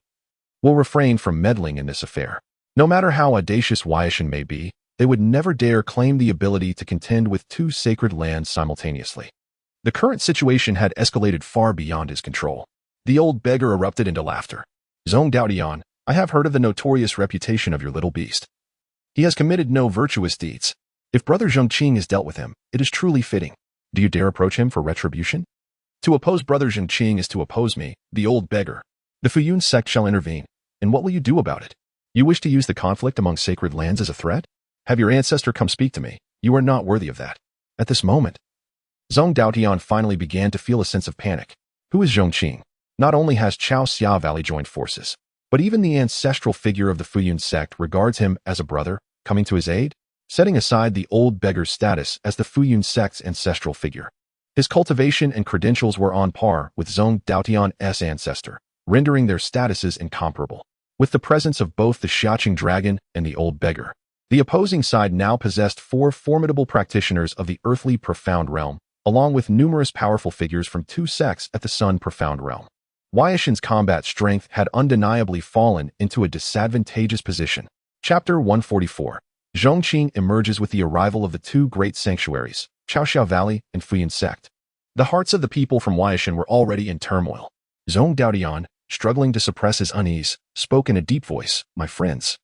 S2: will refrain from meddling in this affair. No matter how audacious Huaishan may be, they would never dare claim the ability to contend with two sacred lands simultaneously." The current situation had escalated far beyond his control. The old beggar erupted into laughter. "Zhong Daotian, I have heard of the notorious reputation of your little beast. He has committed no virtuous deeds. If Brother Zhong Qing has dealt with him, it is truly fitting. Do you dare approach him for retribution? To oppose Brother Zhong Qing is to oppose me, the old beggar. The Pingjiang Sect shall intervene, and what will you do about it? You wish to use the conflict among sacred lands as a threat? Have your ancestor come speak to me. You are not worthy of that." At this moment, Zhong Daotian finally began to feel a sense of panic. Who is Zhong Qing? Not only has Chaoxia Valley joined forces, but even the ancestral figure of the Pingjiang Sect regards him as a brother, coming to his aid, setting aside the old beggar's status as the Pingjiang Sect's ancestral figure. His cultivation and credentials were on par with Zhong Daotian's ancestor, rendering their statuses incomparable. With the presence of both the Shaching Dragon and the old beggar, the opposing side now possessed 4 formidable practitioners of the earthly profound realm, along with numerous powerful figures from 2 sects at the sun profound realm. Huaishan's combat strength had undeniably fallen into a disadvantageous position. Chapter 144. Zhong Qing emerges with the arrival of the 2 great sanctuaries, Chaoxia Valley and Pingjiang Sect. The hearts of the people from Huaishan were already in turmoil. Zhong Daotian, struggling to suppress his unease, spoke in a deep voice, "My friends,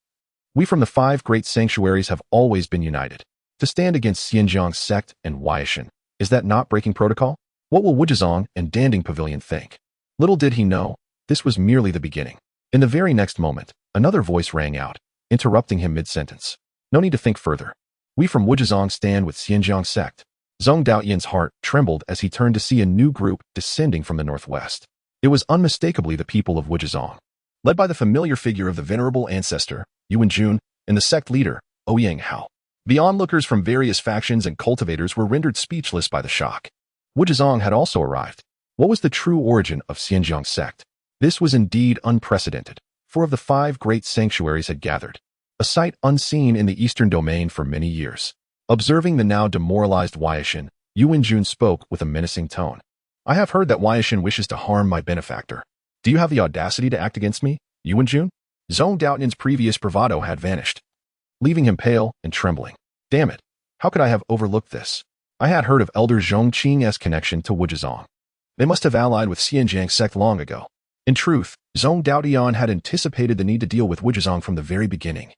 S2: we from the 5 great sanctuaries have always been united to stand against Pingjiang Sect and Huaishan. Is that not breaking protocol? What will Wuzhizong and Danding Pavilion think?" Little did he know, this was merely the beginning. In the very next moment, another voice rang out, interrupting him mid-sentence. "No need to think further. We from Wuzhizong stand with Pingjiang Sect." Zhong Daotian's heart trembled as he turned to see a new group descending from the northwest. It was unmistakably the people of Wuzhizong, led by the familiar figure of the venerable ancestor, Yuan Jun, and the sect leader, Ouyang Hao. The onlookers from various factions and cultivators were rendered speechless by the shock. Wuzhizong had also arrived. What was the true origin of Pingjiang Sect? This was indeed unprecedented. 4 of the 5 great sanctuaries had gathered, a sight unseen in the eastern domain for many years. Observing the now demoralized Huaishan, Yuanjun spoke with a menacing tone. I have heard that Weishan wishes to harm my benefactor. Do you have the audacity to act against me, Yuanjun? Zhong Daotian's previous bravado had vanished, leaving him pale and trembling. Damn it, how could I have overlooked this? I had heard of Elder Zhong Qing's connection to Wuzhizong. They must have allied with Pingjiang Sect long ago. In truth, Zhong Daotian had anticipated the need to deal with Wuzhizong from the very beginning,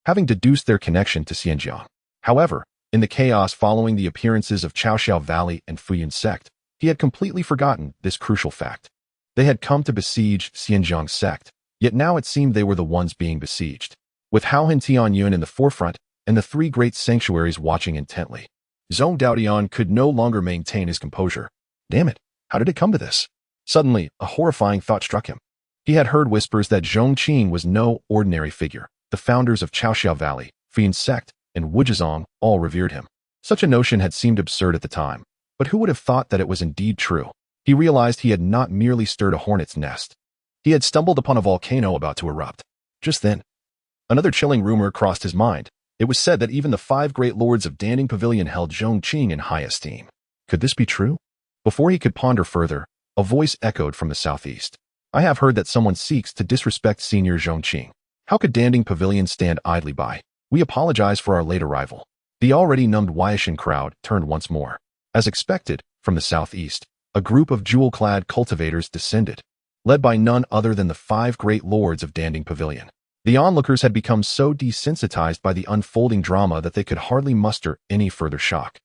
S2: having deduced their connection to Pingjiang. However, in the chaos following the appearances of Chaoxiao Valley and Fuyan Sect, he had completely forgotten this crucial fact. They had come to besiege Pingjiang Sect, yet now it seemed they were the ones being besieged. With Hao Han Tianyun in the forefront and the three great sanctuaries watching intently, Zhong Daotian could no longer maintain his composure. Damn it, how did it come to this? Suddenly, a horrifying thought struck him. He had heard whispers that Zhong Qing was no ordinary figure. The founders of Chaoxiao Valley, Fuyan Sect, and Wuzhizong all revered him. Such a notion had seemed absurd at the time, but who would have thought that it was indeed true? He realized he had not merely stirred a hornet's nest. He had stumbled upon a volcano about to erupt. Just then, another chilling rumor crossed his mind. It was said that even the 5 great lords of Danding Pavilion held Zhong Qing in high esteem. Could this be true? Before he could ponder further, a voice echoed from the southeast. I have heard that someone seeks to disrespect Senior Zhong Qing. How could Danding Pavilion stand idly by? We apologize for our late arrival. The already numbed Weishan crowd turned once more. As expected, from the southeast, a group of jewel-clad cultivators descended, led by none other than the 5 great lords of Danding Pavilion. The onlookers had become so desensitized by the unfolding drama that they could hardly muster any further shock.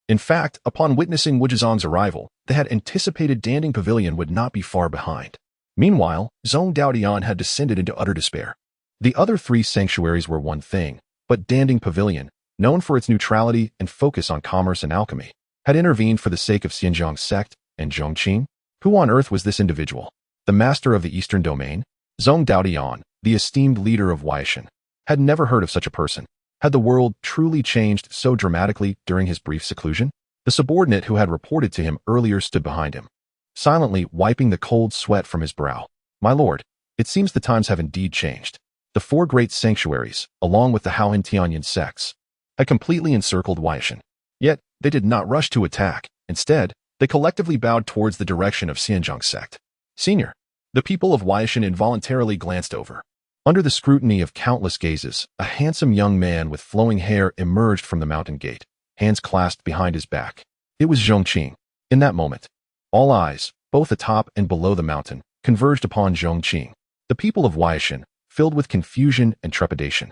S2: In fact, upon witnessing Wuzhizong's arrival, they had anticipated Danding Pavilion would not be far behind. Meanwhile, Zhong Daotian had descended into utter despair. The other 3 sanctuaries were one thing, but Danding Pavilion, known for its neutrality and focus on commerce and alchemy, had intervened for the sake of Pingjiang Sect and Zhong Qing. Who on earth was this individual? The master of the Eastern Domain? Zhong Daotian, the esteemed leader of Weishan, had never heard of such a person. Had the world truly changed so dramatically during his brief seclusion? The subordinate who had reported to him earlier stood behind him, silently wiping the cold sweat from his brow. My lord, it seems the times have indeed changed. The 4 great sanctuaries, along with the Hao Han Tianyun sects, had completely encircled Weishan. Yet, they did not rush to attack. Instead, they collectively bowed towards the direction of Pingjiang Sect. Senior, the people of Weishan involuntarily glanced over. Under the scrutiny of countless gazes, a handsome young man with flowing hair emerged from the mountain gate, hands clasped behind his back. It was Zhong Qing. In that moment, all eyes, both atop and below the mountain, converged upon Zhong Qing. The people of Weishan, filled with confusion and trepidation,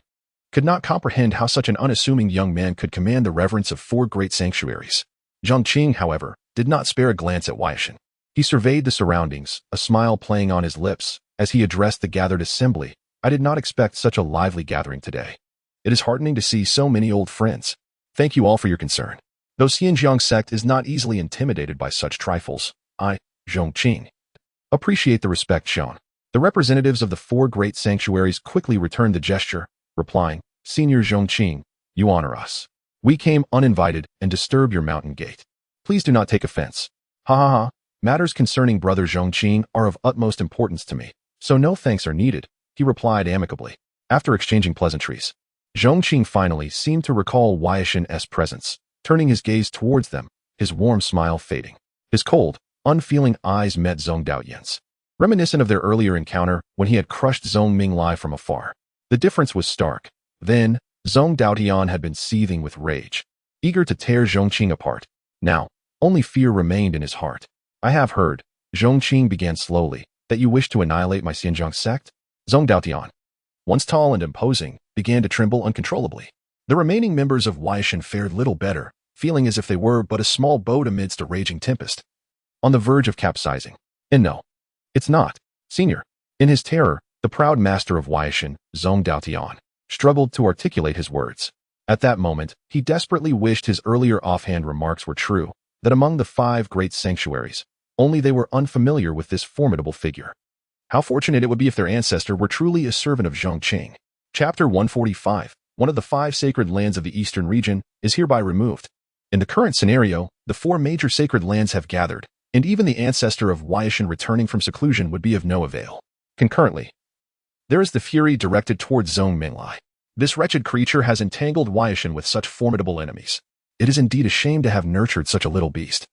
S2: could not comprehend how such an unassuming young man could command the reverence of 4 great sanctuaries. Zhong Qing, however, did not spare a glance at Weishan. He surveyed the surroundings, a smile playing on his lips, as he addressed the gathered assembly. I did not expect such a lively gathering today. It is heartening to see so many old friends. Thank you all for your concern. Though Pingjiang Sect is not easily intimidated by such trifles, I, Zhong Qing, appreciate the respect shown. The representatives of the 4 great sanctuaries quickly returned the gesture, replying, Senior Zhong Qing, you honor us. We came uninvited and disturbed your mountain gate. Please do not take offense. Ha ha ha. Matters concerning Brother Zhong Qing are of utmost importance to me, so no thanks are needed, he replied amicably. After exchanging pleasantries, Zhong Qing finally seemed to recall Weishan's presence, turning his gaze towards them, his warm smile fading. His cold, unfeeling eyes met Zhong Daotian's, reminiscent of their earlier encounter when he had crushed Zhong Minglai from afar. The difference was stark. Then, Zhong Daotian had been seething with rage, eager to tear Zhong Qing apart. Now, only fear remained in his heart. I have heard, Zhong Qing began slowly, that you wish to annihilate my Pingjiang Sect? Zhong Daotian, once tall and imposing, began to tremble uncontrollably. The remaining members of Weishan fared little better, feeling as if they were but a small boat amidst a raging tempest, on the verge of capsizing. And no, it's not, Senior. In his terror, the proud master of Weishan, Zhong Daotian, struggled to articulate his words. At that moment, he desperately wished his earlier offhand remarks were true, that among the 5 great sanctuaries, only they were unfamiliar with this formidable figure. How fortunate it would be if their ancestor were truly a servant of Zhong Qing. Chapter 145. One of the 5 sacred lands of the eastern region is hereby removed. In the current scenario, the 4 major sacred lands have gathered, and even the ancestor of Weishan returning from seclusion would be of no avail. Concurrently, there is the fury directed towards Zhong Minglai. This wretched creature has entangled Weishan with such formidable enemies. It is indeed a shame to have nurtured such a little beast.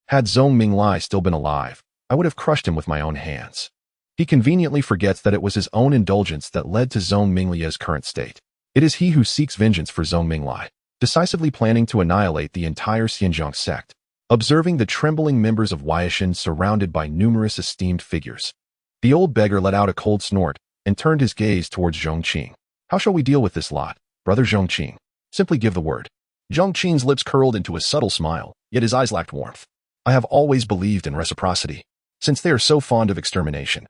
S2: Had Zhong Minglai still been alive, I would have crushed him with my own hands. He conveniently forgets that it was his own indulgence that led to Zhong Minglia's current state. It is he who seeks vengeance for Zhong Minglai, decisively planning to annihilate the entire Pingjiang Sect. Observing the trembling members of Huaishan surrounded by numerous esteemed figures, the old beggar let out a cold snort and turned his gaze towards Zhong Qing. How shall we deal with this lot, brother Zhong Qing? Simply give the word. Zhong Qing's lips curled into a subtle smile, yet his eyes lacked warmth. I have always believed in reciprocity, since they are so fond of extermination.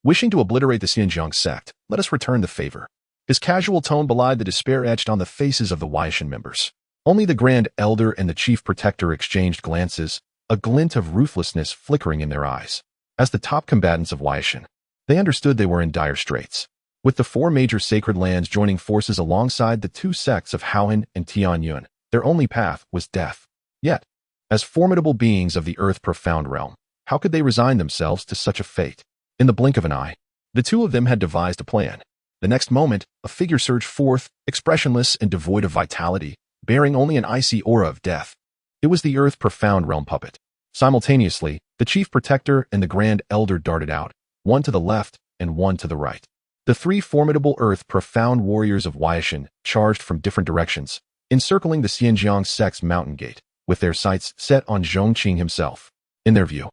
S2: Wishing to obliterate the Pingjiang Sect, let us return the favor. His casual tone belied the despair etched on the faces of the Huaishan members. Only the Grand Elder and the Chief Protector exchanged glances, a glint of ruthlessness flickering in their eyes. As the top combatants of Huaishan, they understood they were in dire straits. With the 4 major sacred lands joining forces alongside the 2 sects of Haohan and Tianyun, their only path was death. Yet, as formidable beings of the Earth profound realm, how could they resign themselves to such a fate? In the blink of an eye, the 2 of them had devised a plan. The next moment, a figure surged forth, expressionless and devoid of vitality, bearing only an icy aura of death. It was the Earth profound realm puppet. Simultaneously, the Chief Protector and the Grand Elder darted out, one to the left and one to the right. The 3 formidable Earth profound warriors of Huaishan charged from different directions, encircling the Pingjiang Sect's mountain gate, with their sights set on Zhong Qing himself. In their view,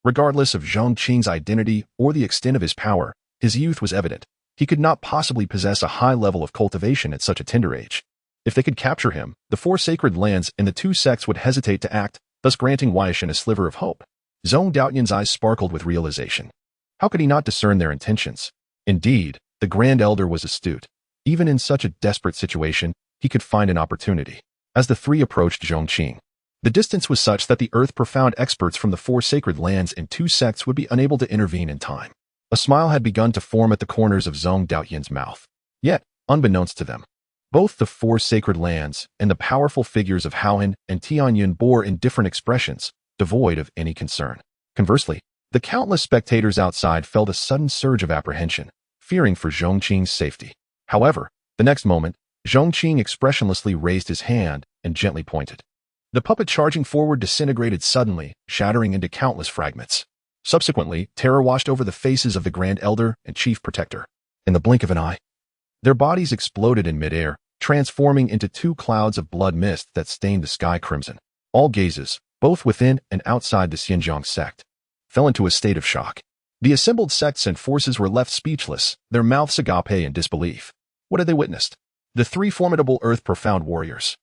S2: regardless of Zhong Qing's identity or the extent of his power, his youth was evident. He could not possibly possess a high level of cultivation at such a tender age. If they could capture him, the 4 sacred lands and the 2 sects would hesitate to act, thus granting Huaishan a sliver of hope. Zhong Daotian's eyes sparkled with realization. How could he not discern their intentions? Indeed, the Grand Elder was astute. Even in such a desperate situation, he could find an opportunity. As the 3 approached Zhong Qing, the distance was such that the Earth-profound experts from the 4 sacred lands and 2 sects would be unable to intervene in time. A smile had begun to form at the corners of Zhong Daotian's mouth. Yet, unbeknownst to them, both the 4 sacred lands and the powerful figures of Haohan and Tianyun bore indifferent expressions, devoid of any concern. Conversely, the countless spectators outside felt a sudden surge of apprehension, fearing for Zhong Qing's safety. However, the next moment, Zhong Qing expressionlessly raised his hand and gently pointed. The puppet charging forward disintegrated suddenly, shattering into countless fragments. Subsequently, terror washed over the faces of the Grand Elder and Chief Protector. In the blink of an eye, their bodies exploded in midair, transforming into 2 clouds of blood mist that stained the sky crimson. All gazes, both within and outside the Pingjiang Sect, fell into a state of shock. The assembled sects and forces were left speechless, their mouths agape in disbelief. What had they witnessed? The 3 formidable Earth-profound warriors.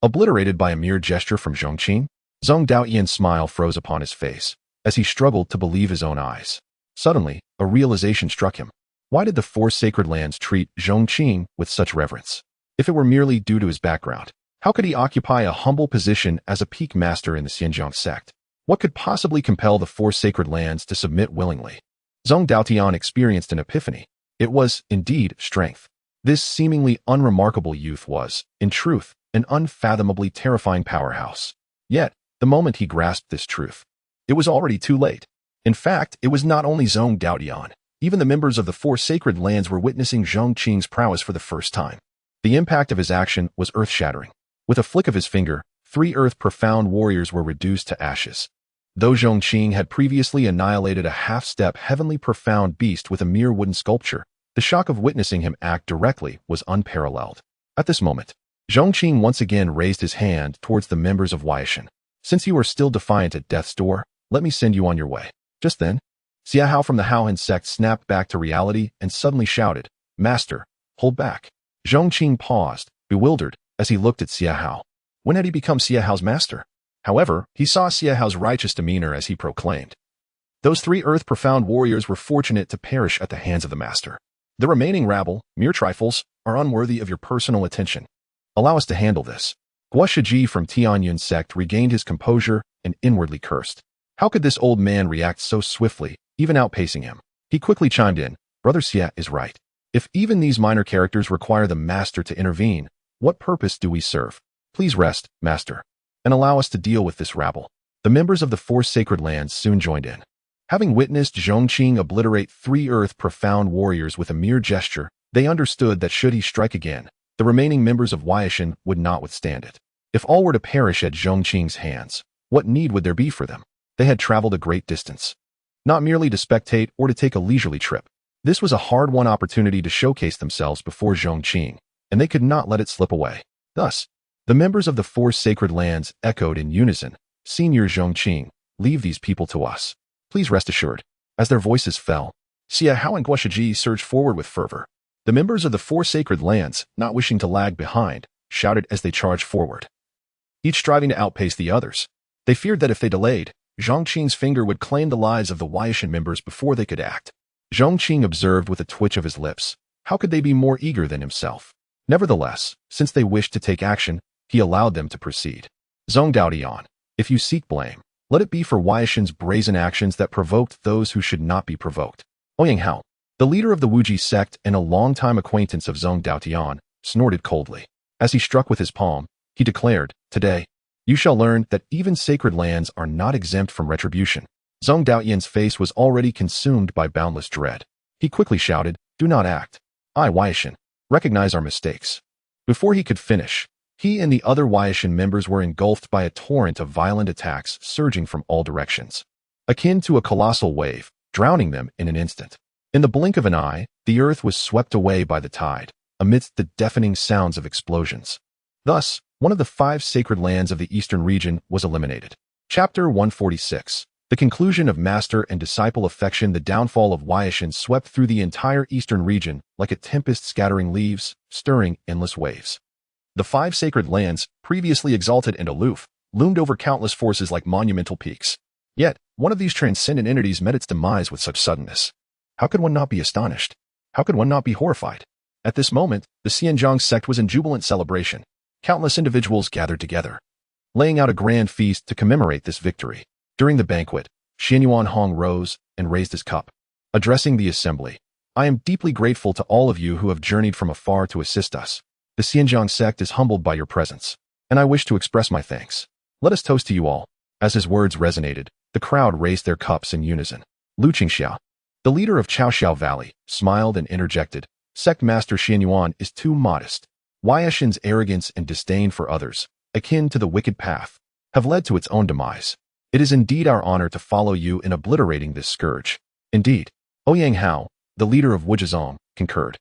S2: Obliterated by a mere gesture from Zhong Qing, Zhong Daotian's smile froze upon his face, as he struggled to believe his own eyes. Suddenly, a realization struck him. Why did the 4 sacred lands treat Zhong Qing with such reverence? If it were merely due to his background, how could he occupy a humble position as a peak master in the Pingjiang Sect? What could possibly compel the 4 sacred lands to submit willingly? Zhong Daotian experienced an epiphany. It was, indeed, strength. This seemingly unremarkable youth was, in truth, an unfathomably terrifying powerhouse. Yet, the moment he grasped this truth, it was already too late. In fact, it was not only Zhong Daotian. Even the members of the 4 sacred lands were witnessing Zhong Qing's prowess for the first time. The impact of his action was earth-shattering. With a flick of his finger, 3 Earth-profound warriors were reduced to ashes. Though Zhong Qing had previously annihilated a half-step heavenly profound beast with a mere wooden sculpture, the shock of witnessing him act directly was unparalleled. At this moment, Zhong Qing once again raised his hand towards the members of Huaishan. Since you are still defiant at death's door, let me send you on your way. Just then, Xia Hao from the Haohan sect snapped back to reality and suddenly shouted, Master, hold back. Zhong Qing paused, bewildered, as he looked at Xia Hao. When had he become Xia Hao's master? However, he saw Xia Hao's righteous demeanor as he proclaimed. Those 3 Earth-profound warriors were fortunate to perish at the hands of the master. The remaining rabble, mere trifles, are unworthy of your personal attention. Allow us to handle this. Guo Shiji from Tianyun sect regained his composure and inwardly cursed. How could this old man react so swiftly, even outpacing him? He quickly chimed in, Brother Xia is right. If even these minor characters require the master to intervene, what purpose do we serve? Please rest, master, and allow us to deal with this rabble. The members of the 4 sacred lands soon joined in. Having witnessed Zhong Qing obliterate 3 Earth-profound warriors with a mere gesture, they understood that should he strike again, the remaining members of Huaishan would not withstand it. If all were to perish at Zhong Qing's hands, what need would there be for them? They had traveled a great distance, not merely to spectate or to take a leisurely trip. This was a hard-won opportunity to showcase themselves before Zhong Qing, and they could not let it slip away. Thus, the members of the four sacred lands echoed in unison, "Senior Zhong Qing, leave these people to us. Please rest assured." As their voices fell, Xia Hao and Guoshiji surged forward with fervor. The members of the four sacred lands, not wishing to lag behind, shouted as they charged forward, each striving to outpace the others. They feared that if they delayed, Zhong Qing's finger would claim the lives of the Huaishan members before they could act. Zhong Qing observed with a twitch of his lips. How could they be more eager than himself? Nevertheless, since they wished to take action, he allowed them to proceed. Zhong Daotian, if you seek blame, let it be for Huaishan's brazen actions that provoked those who should not be provoked. Ouyang Hao, the leader of the Wuji sect and a longtime acquaintance of Zhong Daotian, snorted coldly. As he struck with his palm, he declared, "Today, you shall learn that even sacred lands are not exempt from retribution." Zhong Daotian's face was already consumed by boundless dread. He quickly shouted, "Do not act. I, Huaishan, recognize our mistakes." Before he could finish, he and the other Huaishan members were engulfed by a torrent of violent attacks surging from all directions, akin to a colossal wave, drowning them in an instant. In the blink of an eye, the earth was swept away by the tide, amidst the deafening sounds of explosions. Thus, one of the 5 sacred lands of the eastern region was eliminated. Chapter 146. The conclusion of master and disciple affection. The downfall of Huaishan swept through the entire eastern region like a tempest scattering leaves, stirring endless waves. The 5 sacred lands, previously exalted and aloof, loomed over countless forces like monumental peaks. Yet, one of these transcendent entities met its demise with such suddenness. How could one not be astonished? How could one not be horrified? At this moment, the Pingjiang Sect was in jubilant celebration. Countless individuals gathered together, laying out a grand feast to commemorate this victory. During the banquet, Xianyuan Hong rose and raised his cup. Addressing the assembly, "I am deeply grateful to all of you who have journeyed from afar to assist us. The Pingjiang Sect is humbled by your presence, and I wish to express my thanks. Let us toast to you all." As his words resonated, the crowd raised their cups in unison. Lu Qingxiao, the leader of Chaoxiao Valley, smiled and interjected, "Sect Master Xianyuan is too modest. Huaishan's arrogance and disdain for others, akin to the wicked path, have led to its own demise. It is indeed our honor to follow you in obliterating this scourge." Indeed, Ouyang Hao, the leader of Wujizong, concurred.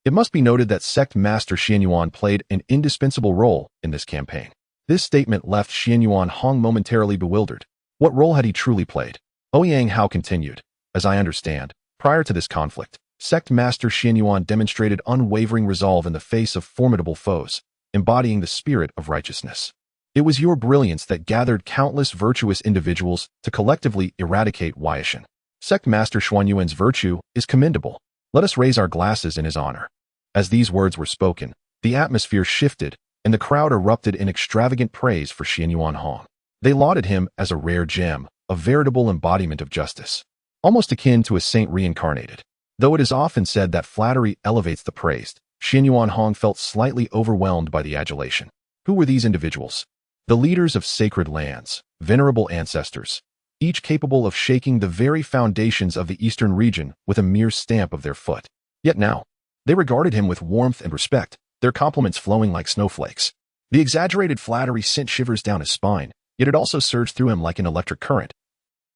S2: It must be noted that Sect Master Xianyuan played an indispensable role in this campaign. This statement left Xianyuan Hong momentarily bewildered. What role had he truly played? Ouyang Hao continued, "As I understand, prior to this conflict, Sect Master Xianyuan demonstrated unwavering resolve in the face of formidable foes, embodying the spirit of righteousness. It was your brilliance that gathered countless virtuous individuals to collectively eradicate Huaishan. Sect Master Xuanyuan's virtue is commendable. Let us raise our glasses in his honor." As these words were spoken, the atmosphere shifted, and the crowd erupted in extravagant praise for Xianyuan Hong. They lauded him as a rare gem, a veritable embodiment of justice, almost akin to a saint reincarnated. Though it is often said that flattery elevates the praised, Xianyuan Hong felt slightly overwhelmed by the adulation. Who were these individuals? The leaders of sacred lands, venerable ancestors, each capable of shaking the very foundations of the eastern region with a mere stamp of their foot. Yet now, they regarded him with warmth and respect, their compliments flowing like snowflakes. The exaggerated flattery sent shivers down his spine, yet it also surged through him like an electric current,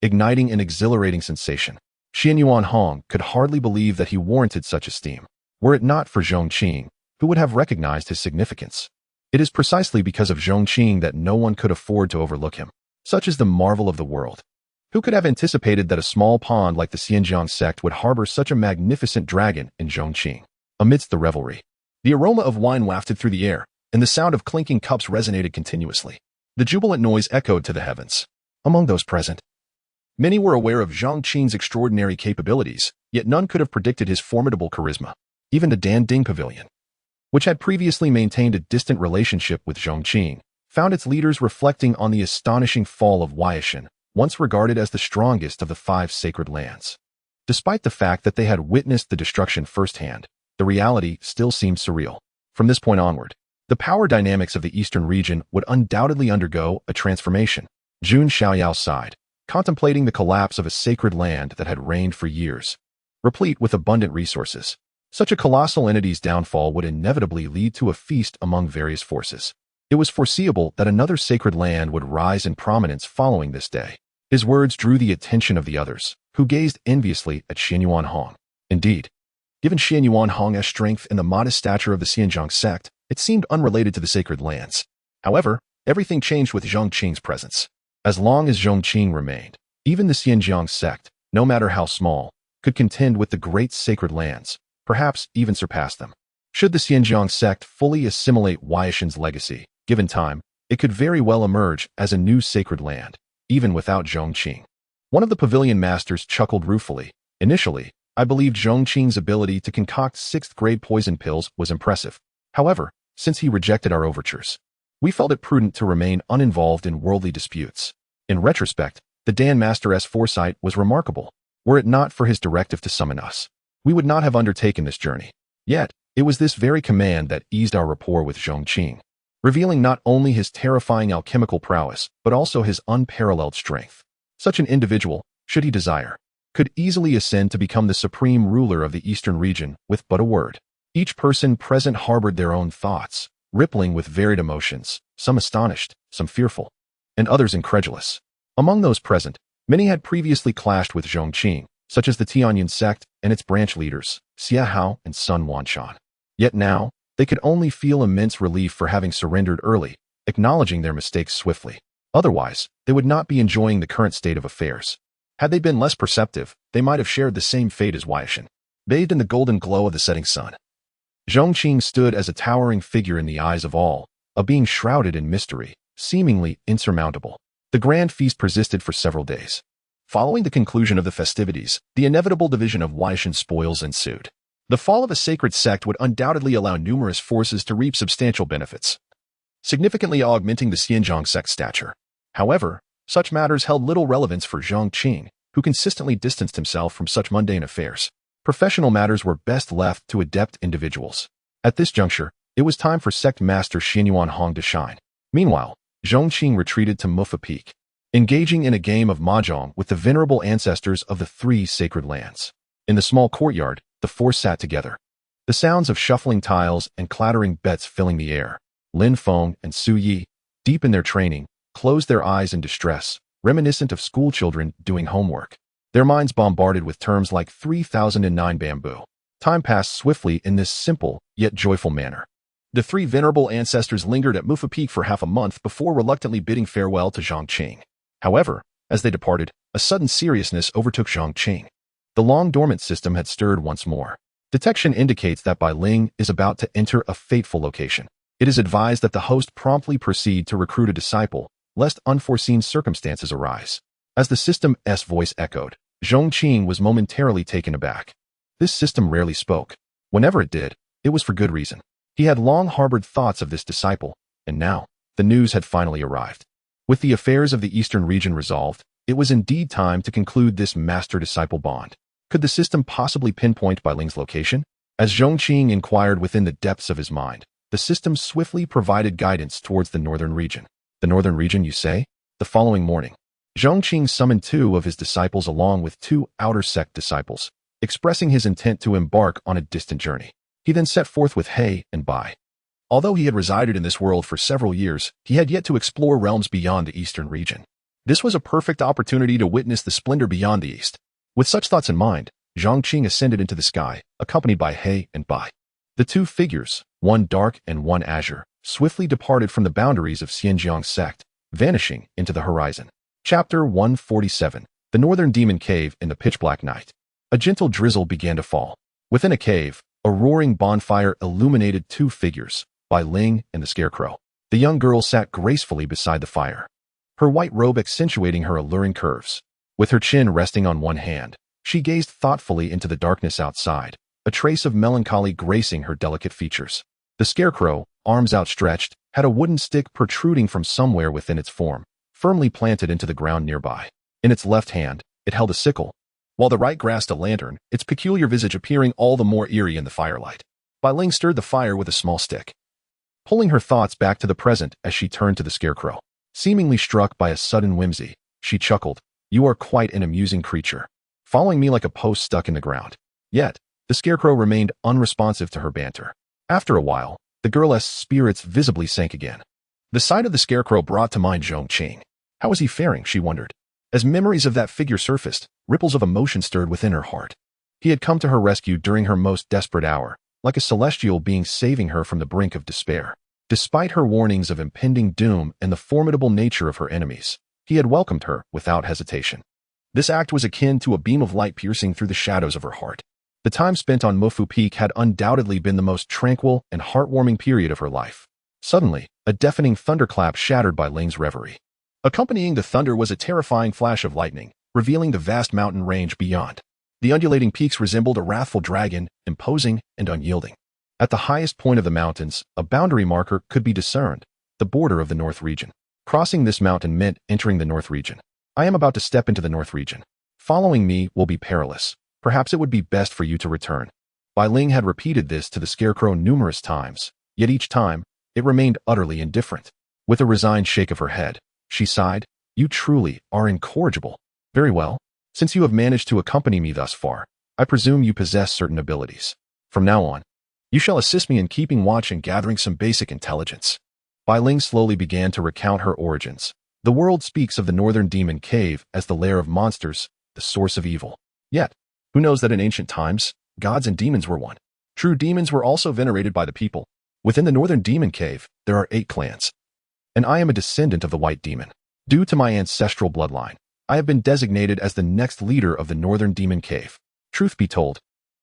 S2: igniting an exhilarating sensation. Xianyuan Hong could hardly believe that he warranted such esteem, were it not for Zhong Qing, who would have recognized his significance. It is precisely because of Zhong Qing that no one could afford to overlook him. Such is the marvel of the world. Who could have anticipated that a small pond like the Pingjiang Sect would harbor such a magnificent dragon in Zhong Qing? Amidst the revelry, the aroma of wine wafted through the air, and the sound of clinking cups resonated continuously. The jubilant noise echoed to the heavens. Among those present, many were aware of Zhong Qing's extraordinary capabilities, yet none could have predicted his formidable charisma. Even the Danding Pavilion, which had previously maintained a distant relationship with Zhong Qing, found its leaders reflecting on the astonishing fall of Huaishan, once regarded as the strongest of the 5 sacred lands. Despite the fact that they had witnessed the destruction firsthand, the reality still seemed surreal. From this point onward, the power dynamics of the eastern region would undoubtedly undergo a transformation. Jun Xiaoyao sighed, contemplating the collapse of a sacred land that had reigned for years, replete with abundant resources. Such a colossal entity's downfall would inevitably lead to a feast among various forces. It was foreseeable that another sacred land would rise in prominence following this day. His words drew the attention of the others, who gazed enviously at Xianyuan Hong. Indeed, given Xianyuan Hong's strength and the modest stature of the Pingjiang Sect, it seemed unrelated to the sacred lands. However, everything changed with Zhong Qing's presence. As long as Zhong Qing remained, even the Pingjiang Sect, no matter how small, could contend with the great sacred lands, perhaps even surpass them. Should the Pingjiang Sect fully assimilate Huaishan's legacy, given time, it could very well emerge as a new sacred land, even without Zhong Qing. One of the pavilion masters chuckled ruefully. Initially, I believed Zhong Qing's ability to concoct 6th-grade poison pills was impressive. However, since he rejected our overtures, we felt it prudent to remain uninvolved in worldly disputes. In retrospect, the Dan Master's foresight was remarkable. Were it not for his directive to summon us, we would not have undertaken this journey. Yet, it was this very command that eased our rapport with Zhong Qing, revealing not only his terrifying alchemical prowess, but also his unparalleled strength. Such an individual, should he desire, could easily ascend to become the supreme ruler of the eastern region with but a word. Each person present harbored their own thoughts, rippling with varied emotions, some astonished, some fearful, and others incredulous. Among those present, many had previously clashed with Zhong Qing, such as the Tianyan sect and its branch leaders, Xia Hao and Sun Wanshan. Yet now, they could only feel immense relief for having surrendered early, acknowledging their mistakes swiftly. Otherwise, they would not be enjoying the current state of affairs. Had they been less perceptive, they might have shared the same fate as Huaishan, bathed in the golden glow of the setting sun. Zhong Qing stood as a towering figure in the eyes of all, a being shrouded in mystery, seemingly insurmountable. The grand feast persisted for several days. Following the conclusion of the festivities, the inevitable division of Huaishan spoils ensued. The fall of a sacred sect would undoubtedly allow numerous forces to reap substantial benefits, significantly augmenting the Pingjiang Sect's stature. However, such matters held little relevance for Zhong Qing, who consistently distanced himself from such mundane affairs. Professional matters were best left to adept individuals. At this juncture, it was time for sect master Xianyuan Hong to shine. Meanwhile, Zhong Qing retreated to Mufa Peak, engaging in a game of mahjong with the venerable ancestors of the 3 sacred lands. In the small courtyard, the 4 sat together, the sounds of shuffling tiles and clattering bets filling the air. Lin Feng and Su Yi, deep in their training, closed their eyes in distress, reminiscent of schoolchildren doing homework, their minds bombarded with terms like 3009 bamboo. Time passed swiftly in this simple, yet joyful manner. The 3 venerable ancestors lingered at Mufa Peak for half a month before reluctantly bidding farewell to Zhong Qing. However, as they departed, a sudden seriousness overtook Zhong Qing. The long-dormant system had stirred once more. Detection indicates that Bai Ling is about to enter a fateful location. It is advised that the host promptly proceed to recruit a disciple, lest unforeseen circumstances arise. As the system's voice echoed, Zhong Qing was momentarily taken aback. This system rarely spoke. Whenever it did, it was for good reason. He had long harbored thoughts of this disciple, and now, the news had finally arrived. With the affairs of the eastern region resolved, it was indeed time to conclude this master-disciple bond. Could the system possibly pinpoint Bai Ling's location? As Zhong Qing inquired within the depths of his mind, the system swiftly provided guidance towards the northern region. The northern region, you say? The following morning, Zhong Qing summoned 2 of his disciples along with 2 outer sect disciples, expressing his intent to embark on a distant journey. He then set forth with He and Bai. Although he had resided in this world for several years, he had yet to explore realms beyond the eastern region. This was a perfect opportunity to witness the splendor beyond the east. With such thoughts in mind, Zhong Qing ascended into the sky, accompanied by He and Bai. The 2 figures, one dark and one azure, swiftly departed from the boundaries of Pingjiang Sect, vanishing into the horizon. Chapter 147. The Northern Demon Cave in the Pitch-Black Night. A gentle drizzle began to fall. Within a cave, a roaring bonfire illuminated 2 figures, Bai Ling and the Scarecrow. The young girl sat gracefully beside the fire, her white robe accentuating her alluring curves. With her chin resting on one hand, she gazed thoughtfully into the darkness outside, a trace of melancholy gracing her delicate features. The Scarecrow, arms outstretched, had a wooden stick protruding from somewhere within its form, firmly planted into the ground nearby. In its left hand, it held a sickle, while the right grasped a lantern, its peculiar visage appearing all the more eerie in the firelight. Bai Ling stirred the fire with a small stick, pulling her thoughts back to the present as she turned to the Scarecrow. Seemingly struck by a sudden whimsy, she chuckled, "You are quite an amusing creature, following me like a post stuck in the ground." Yet, the Scarecrow remained unresponsive to her banter. After a while, the girl's spirits visibly sank again. The sight of the scarecrow brought to mind Zhong Qing. How was he faring, she wondered. As memories of that figure surfaced, ripples of emotion stirred within her heart. He had come to her rescue during her most desperate hour, like a celestial being saving her from the brink of despair. Despite her warnings of impending doom and the formidable nature of her enemies, he had welcomed her without hesitation. This act was akin to a beam of light piercing through the shadows of her heart. The time spent on Mufu Peak had undoubtedly been the most tranquil and heartwarming period of her life. Suddenly, a deafening thunderclap shattered Bai Ling's reverie. Accompanying the thunder was a terrifying flash of lightning, revealing the vast mountain range beyond. The undulating peaks resembled a wrathful dragon, imposing and unyielding. At the highest point of the mountains, a boundary marker could be discerned, the border of the North region. Crossing this mountain meant entering the North region. I am about to step into the North region. Following me will be perilous. Perhaps it would be best for you to return. Bai Ling had repeated this to the scarecrow numerous times, yet each time, it remained utterly indifferent. With a resigned shake of her head, she sighed, "You truly are incorrigible. Very well. Since you have managed to accompany me thus far, I presume you possess certain abilities. From now on, you shall assist me in keeping watch and gathering some basic intelligence." Bai Ling slowly began to recount her origins. The world speaks of the Northern Demon Cave as the lair of monsters, the source of evil. Yet, who knows that in ancient times, gods and demons were one. True demons were also venerated by the people. Within the Northern Demon Cave, there are 8 clans. And I am a descendant of the White Demon. Due to my ancestral bloodline, I have been designated as the next leader of the Northern Demon Cave. Truth be told,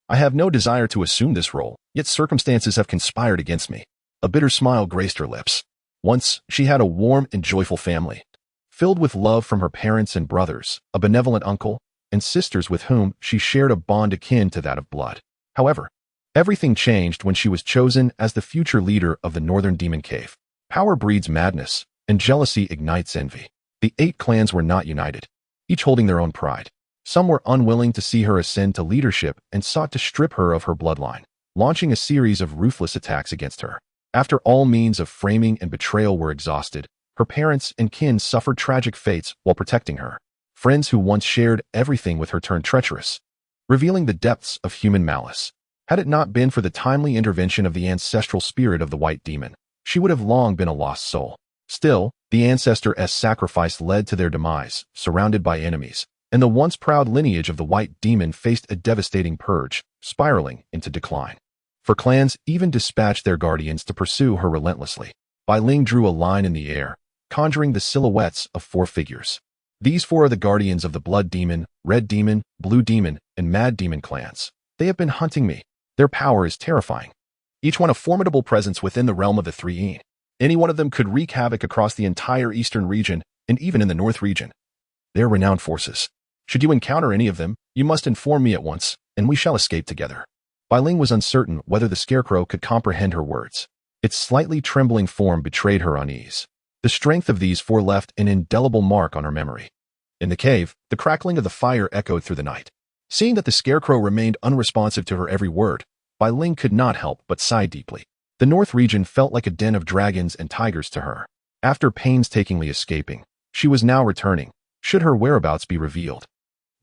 S2: I have no desire to assume this role, yet circumstances have conspired against me. A bitter smile graced her lips. Once, she had a warm and joyful family, filled with love from her parents and brothers, a benevolent uncle, and sisters with whom she shared a bond akin to that of blood. However, everything changed when she was chosen as the future leader of the Northern Demon Cave. Power breeds madness, and jealousy ignites envy. The 8 clans were not united, each holding their own pride. Some were unwilling to see her ascend to leadership and sought to strip her of her bloodline, launching a series of ruthless attacks against her. After all means of framing and betrayal were exhausted, her parents and kin suffered tragic fates while protecting her. Friends who once shared everything with her turned treacherous, revealing the depths of human malice. Had it not been for the timely intervention of the ancestral spirit of the White Demon, she would have long been a lost soul. Still, the ancestor's sacrifice led to their demise, surrounded by enemies, and the once proud lineage of the White Demon faced a devastating purge, spiraling into decline. For clans even dispatched their guardians to pursue her relentlessly. Bai Ling drew a line in the air, conjuring the silhouettes of 4 figures. These 4 are the guardians of the Blood Demon, Red Demon, Blue Demon, and Mad Demon clans. They have been hunting me. Their power is terrifying. Each one a formidable presence within the realm of the 3 Any one of them could wreak havoc across the entire eastern region and even in the North region. They are renowned forces. Should you encounter any of them, you must inform me at once, and we shall escape together. Bai Ling was uncertain whether the scarecrow could comprehend her words. Its slightly trembling form betrayed her unease. The strength of these 4 left an indelible mark on her memory. In the cave, the crackling of the fire echoed through the night. Seeing that the scarecrow remained unresponsive to her every word, Bai Ling could not help but sigh deeply. The North region felt like a den of dragons and tigers to her. After painstakingly escaping, she was now returning, should her whereabouts be revealed.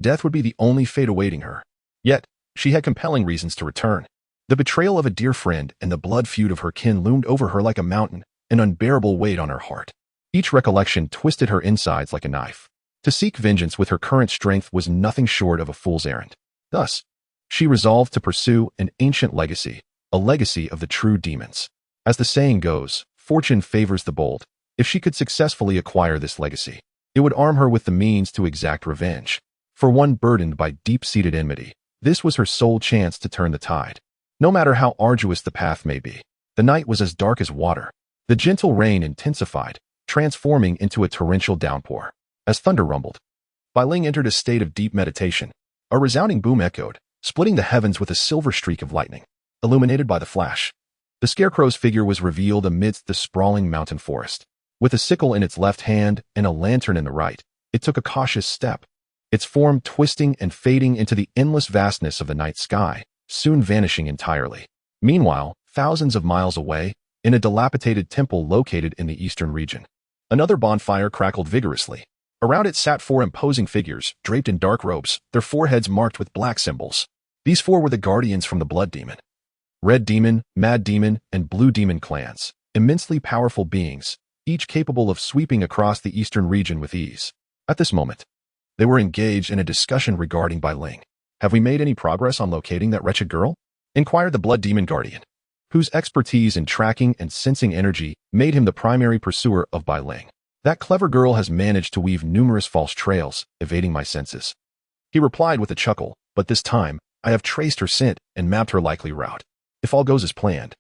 S2: Death would be the only fate awaiting her. Yet, she had compelling reasons to return. The betrayal of a dear friend and the blood feud of her kin loomed over her like a mountain, an unbearable weight on her heart. Each recollection twisted her insides like a knife. To seek vengeance with her current strength was nothing short of a fool's errand. Thus, she resolved to pursue an ancient legacy, a legacy of the true demons. As the saying goes, fortune favors the bold. If she could successfully acquire this legacy, it would arm her with the means to exact revenge. For one burdened by deep-seated enmity, this was her sole chance to turn the tide. No matter how arduous the path may be, the night was as dark as water. The gentle rain intensified, transforming into a torrential downpour. As thunder rumbled, Bai Ling entered a state of deep meditation. A resounding boom echoed, splitting the heavens with a silver streak of lightning. Illuminated by the flash, the scarecrow's figure was revealed amidst the sprawling mountain forest. With a sickle in its left hand and a lantern in the right, it took a cautious step, its form twisting and fading into the endless vastness of the night sky, soon vanishing entirely. Meanwhile, thousands of miles away, in a dilapidated temple located in the eastern region, another bonfire crackled vigorously. Around it sat 4 imposing figures, draped in dark robes, their foreheads marked with black symbols. These 4 were the guardians from the Blood Demon, Red Demon, Mad Demon, and Blue Demon clans, immensely powerful beings, each capable of sweeping across the eastern region with ease. At this moment, they were engaged in a discussion regarding Bai Ling. "Have we made any progress on locating that wretched girl?" inquired the blood demon guardian, whose expertise in tracking and sensing energy made him the primary pursuer of Bai Ling. "That clever girl has managed to weave numerous false trails, evading my senses," he replied with a chuckle, "but this time, I have traced her scent and mapped her likely route. If all goes as planned,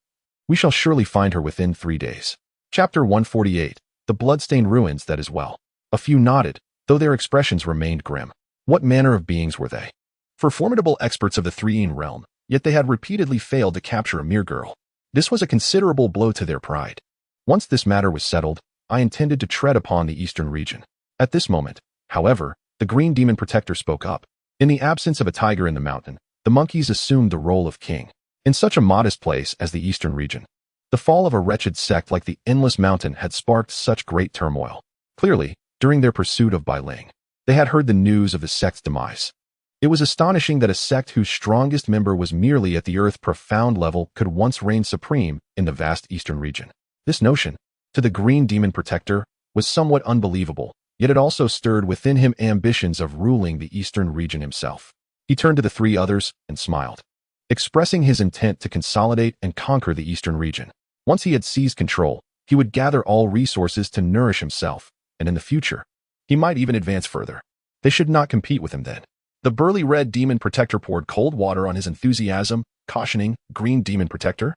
S2: we shall surely find her within 3 days." Chapter 148. The bloodstained ruins that is well. A few nodded, though their expressions remained grim. What manner of beings were they? For formidable experts of the Three-Yin realm, yet they had repeatedly failed to capture a mere girl. This was a considerable blow to their pride. Once this matter was settled, I intended to tread upon the eastern region. At this moment, however, the Green Demon Protector spoke up. In the absence of a tiger in the mountain, the monkeys assumed the role of king. In such a modest place as the eastern region, the fall of a wretched sect like the Endless Mountain had sparked such great turmoil. Clearly, during their pursuit of Bai Ling, they had heard the news of the sect's demise. It was astonishing that a sect whose strongest member was merely at the earth-profound level could once reign supreme in the vast eastern region. This notion, to the Green Demon Protector, was somewhat unbelievable, yet it also stirred within him ambitions of ruling the eastern region himself. He turned to the 3 others and smiled, expressing his intent to consolidate and conquer the eastern region. Once he had seized control, he would gather all resources to nourish himself, and in the future, he might even advance further. They should not compete with him then. The burly Red Demon Protector poured cold water on his enthusiasm, cautioning, "Green Demon Protector,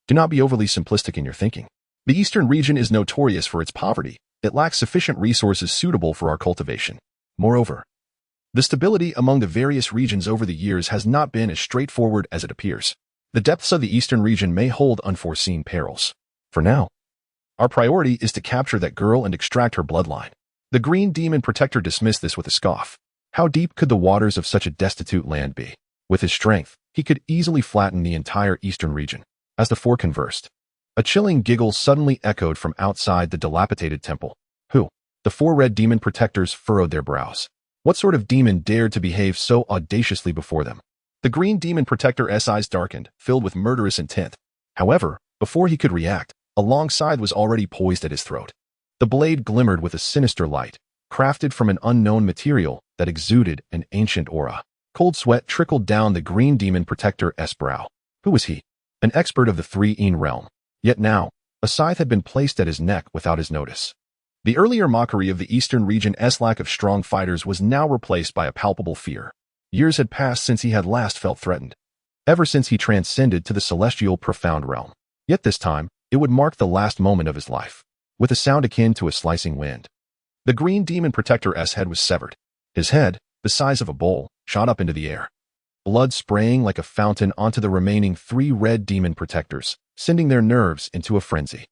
S2: do not be overly simplistic in your thinking. The eastern region is notorious for its poverty. It lacks sufficient resources suitable for our cultivation. Moreover, the stability among the various regions over the years has not been as straightforward as it appears. The depths of the eastern region may hold unforeseen perils. For now, our priority is to capture that girl and extract her bloodline." The Green Demon Protector dismissed this with a scoff. How deep could the waters of such a destitute land be? With his strength, he could easily flatten the entire eastern region. As the 4 conversed, a chilling giggle suddenly echoed from outside the dilapidated temple. Who? The 4 Red Demon Protectors furrowed their brows. What sort of demon dared to behave so audaciously before them? The Green Demon Protector's eyes darkened, filled with murderous intent. However, before he could react, a long scythe was already poised at his throat. The blade glimmered with a sinister light, crafted from an unknown material that exuded an ancient aura. Cold sweat trickled down the Green Demon Protector's brow. Who was he? An expert of the Three-Yin realm. Yet now, a scythe had been placed at his neck without his notice. The earlier mockery of the eastern region's lack of strong fighters was now replaced by a palpable fear. Years had passed since he had last felt threatened, ever since he transcended to the celestial profound realm. Yet this time, it would mark the last moment of his life. With a sound akin to a slicing wind, the Green Demon Protector's head was severed. His head, the size of a bowl, shot up into the air, blood spraying like a fountain onto the remaining 3 Red Demon Protectors, sending their nerves into a frenzy.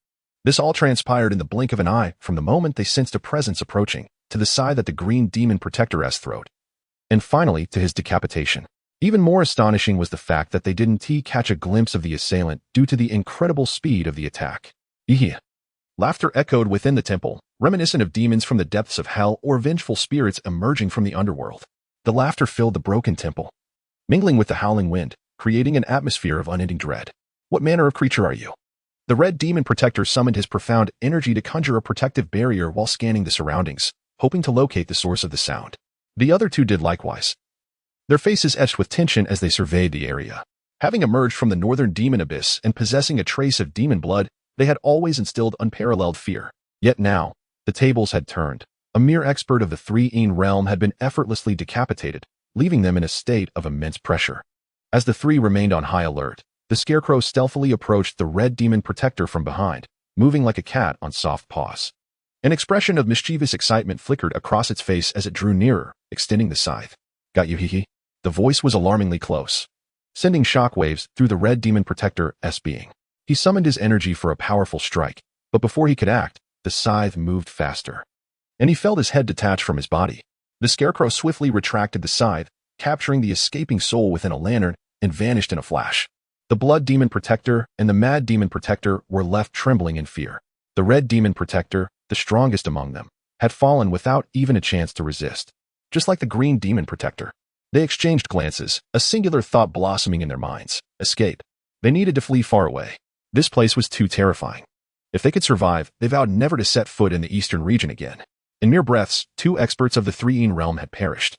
S2: This all transpired in the blink of an eye from the moment they sensed a presence approaching, to the scythe at the Green Demon Protector's throat, and finally to his decapitation. Even more astonishing was the fact that they didn't catch a glimpse of the assailant due to the incredible speed of the attack. Eeh! Laughter echoed within the temple, reminiscent of demons from the depths of hell or vengeful spirits emerging from the underworld. The laughter filled the broken temple, mingling with the howling wind, creating an atmosphere of unending dread. What manner of creature are you? The Red Demon Protector summoned his profound energy to conjure a protective barrier while scanning the surroundings, hoping to locate the source of the sound. The other 2 did likewise, their faces etched with tension as they surveyed the area. Having emerged from the northern demon abyss and possessing a trace of demon blood, they had always instilled unparalleled fear. Yet now, the tables had turned. A mere expert of the Three-Yin realm had been effortlessly decapitated, leaving them in a state of immense pressure. As the 3 remained on high alert, the Scarecrow stealthily approached the Red Demon Protector from behind, moving like a cat on soft paws. An expression of mischievous excitement flickered across its face as it drew nearer, extending the scythe. Got you, hee. The voice was alarmingly close, sending shockwaves through the Red Demon Protector's being. He summoned his energy for a powerful strike, but before he could act, the scythe moved faster, and he felt his head detach from his body. The Scarecrow swiftly retracted the scythe, capturing the escaping soul within a lantern, and vanished in a flash. The Blood Demon Protector and the Mad Demon Protector were left trembling in fear. The Red Demon Protector, the strongest among them, had fallen without even a chance to resist. Just like the Green Demon Protector, they exchanged glances, a singular thought blossoming in their minds. Escape. They needed to flee far away. This place was too terrifying. If they could survive, they vowed never to set foot in the eastern region again. In mere breaths, 2 experts of the Three-Yin realm had perished,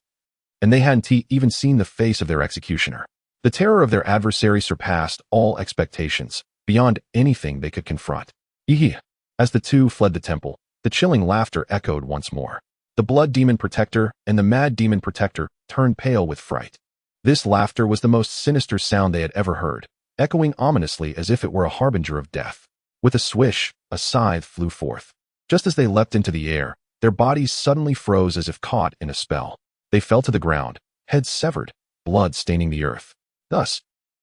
S2: and they hadn't even seen the face of their executioner. The terror of their adversary surpassed all expectations, beyond anything they could confront. Eeh! As the two fled the temple, the chilling laughter echoed once more. The Blood Demon Protector and the Mad Demon Protector turned pale with fright. This laughter was the most sinister sound they had ever heard, echoing ominously as if it were a harbinger of death. With a swish, a scythe flew forth. Just as they leapt into the air, their bodies suddenly froze as if caught in a spell. They fell to the ground, heads severed, blood staining the earth. Thus,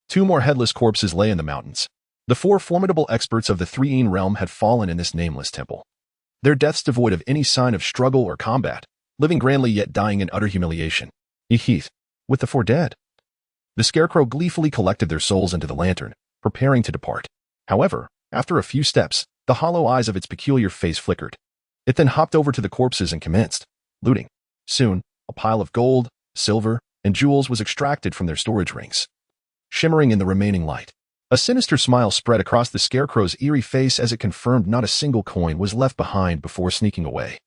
S2: 2 more headless corpses lay in the mountains. The 4 formidable experts of the Three-Yin realm had fallen in this nameless temple. Their deaths devoid of any sign of struggle or combat, living grandly yet dying in utter humiliation. Eeh! With the 4 dead. The Scarecrow gleefully collected their souls into the lantern, preparing to depart. However, after a few steps, the hollow eyes of its peculiar face flickered. It then hopped over to the corpses and commenced looting. Soon, a pile of gold, silver, and jewels was extracted from their storage rings, shimmering in the remaining light. A sinister smile spread across the Scarecrow's eerie face as it confirmed not a single coin was left behind before sneaking away.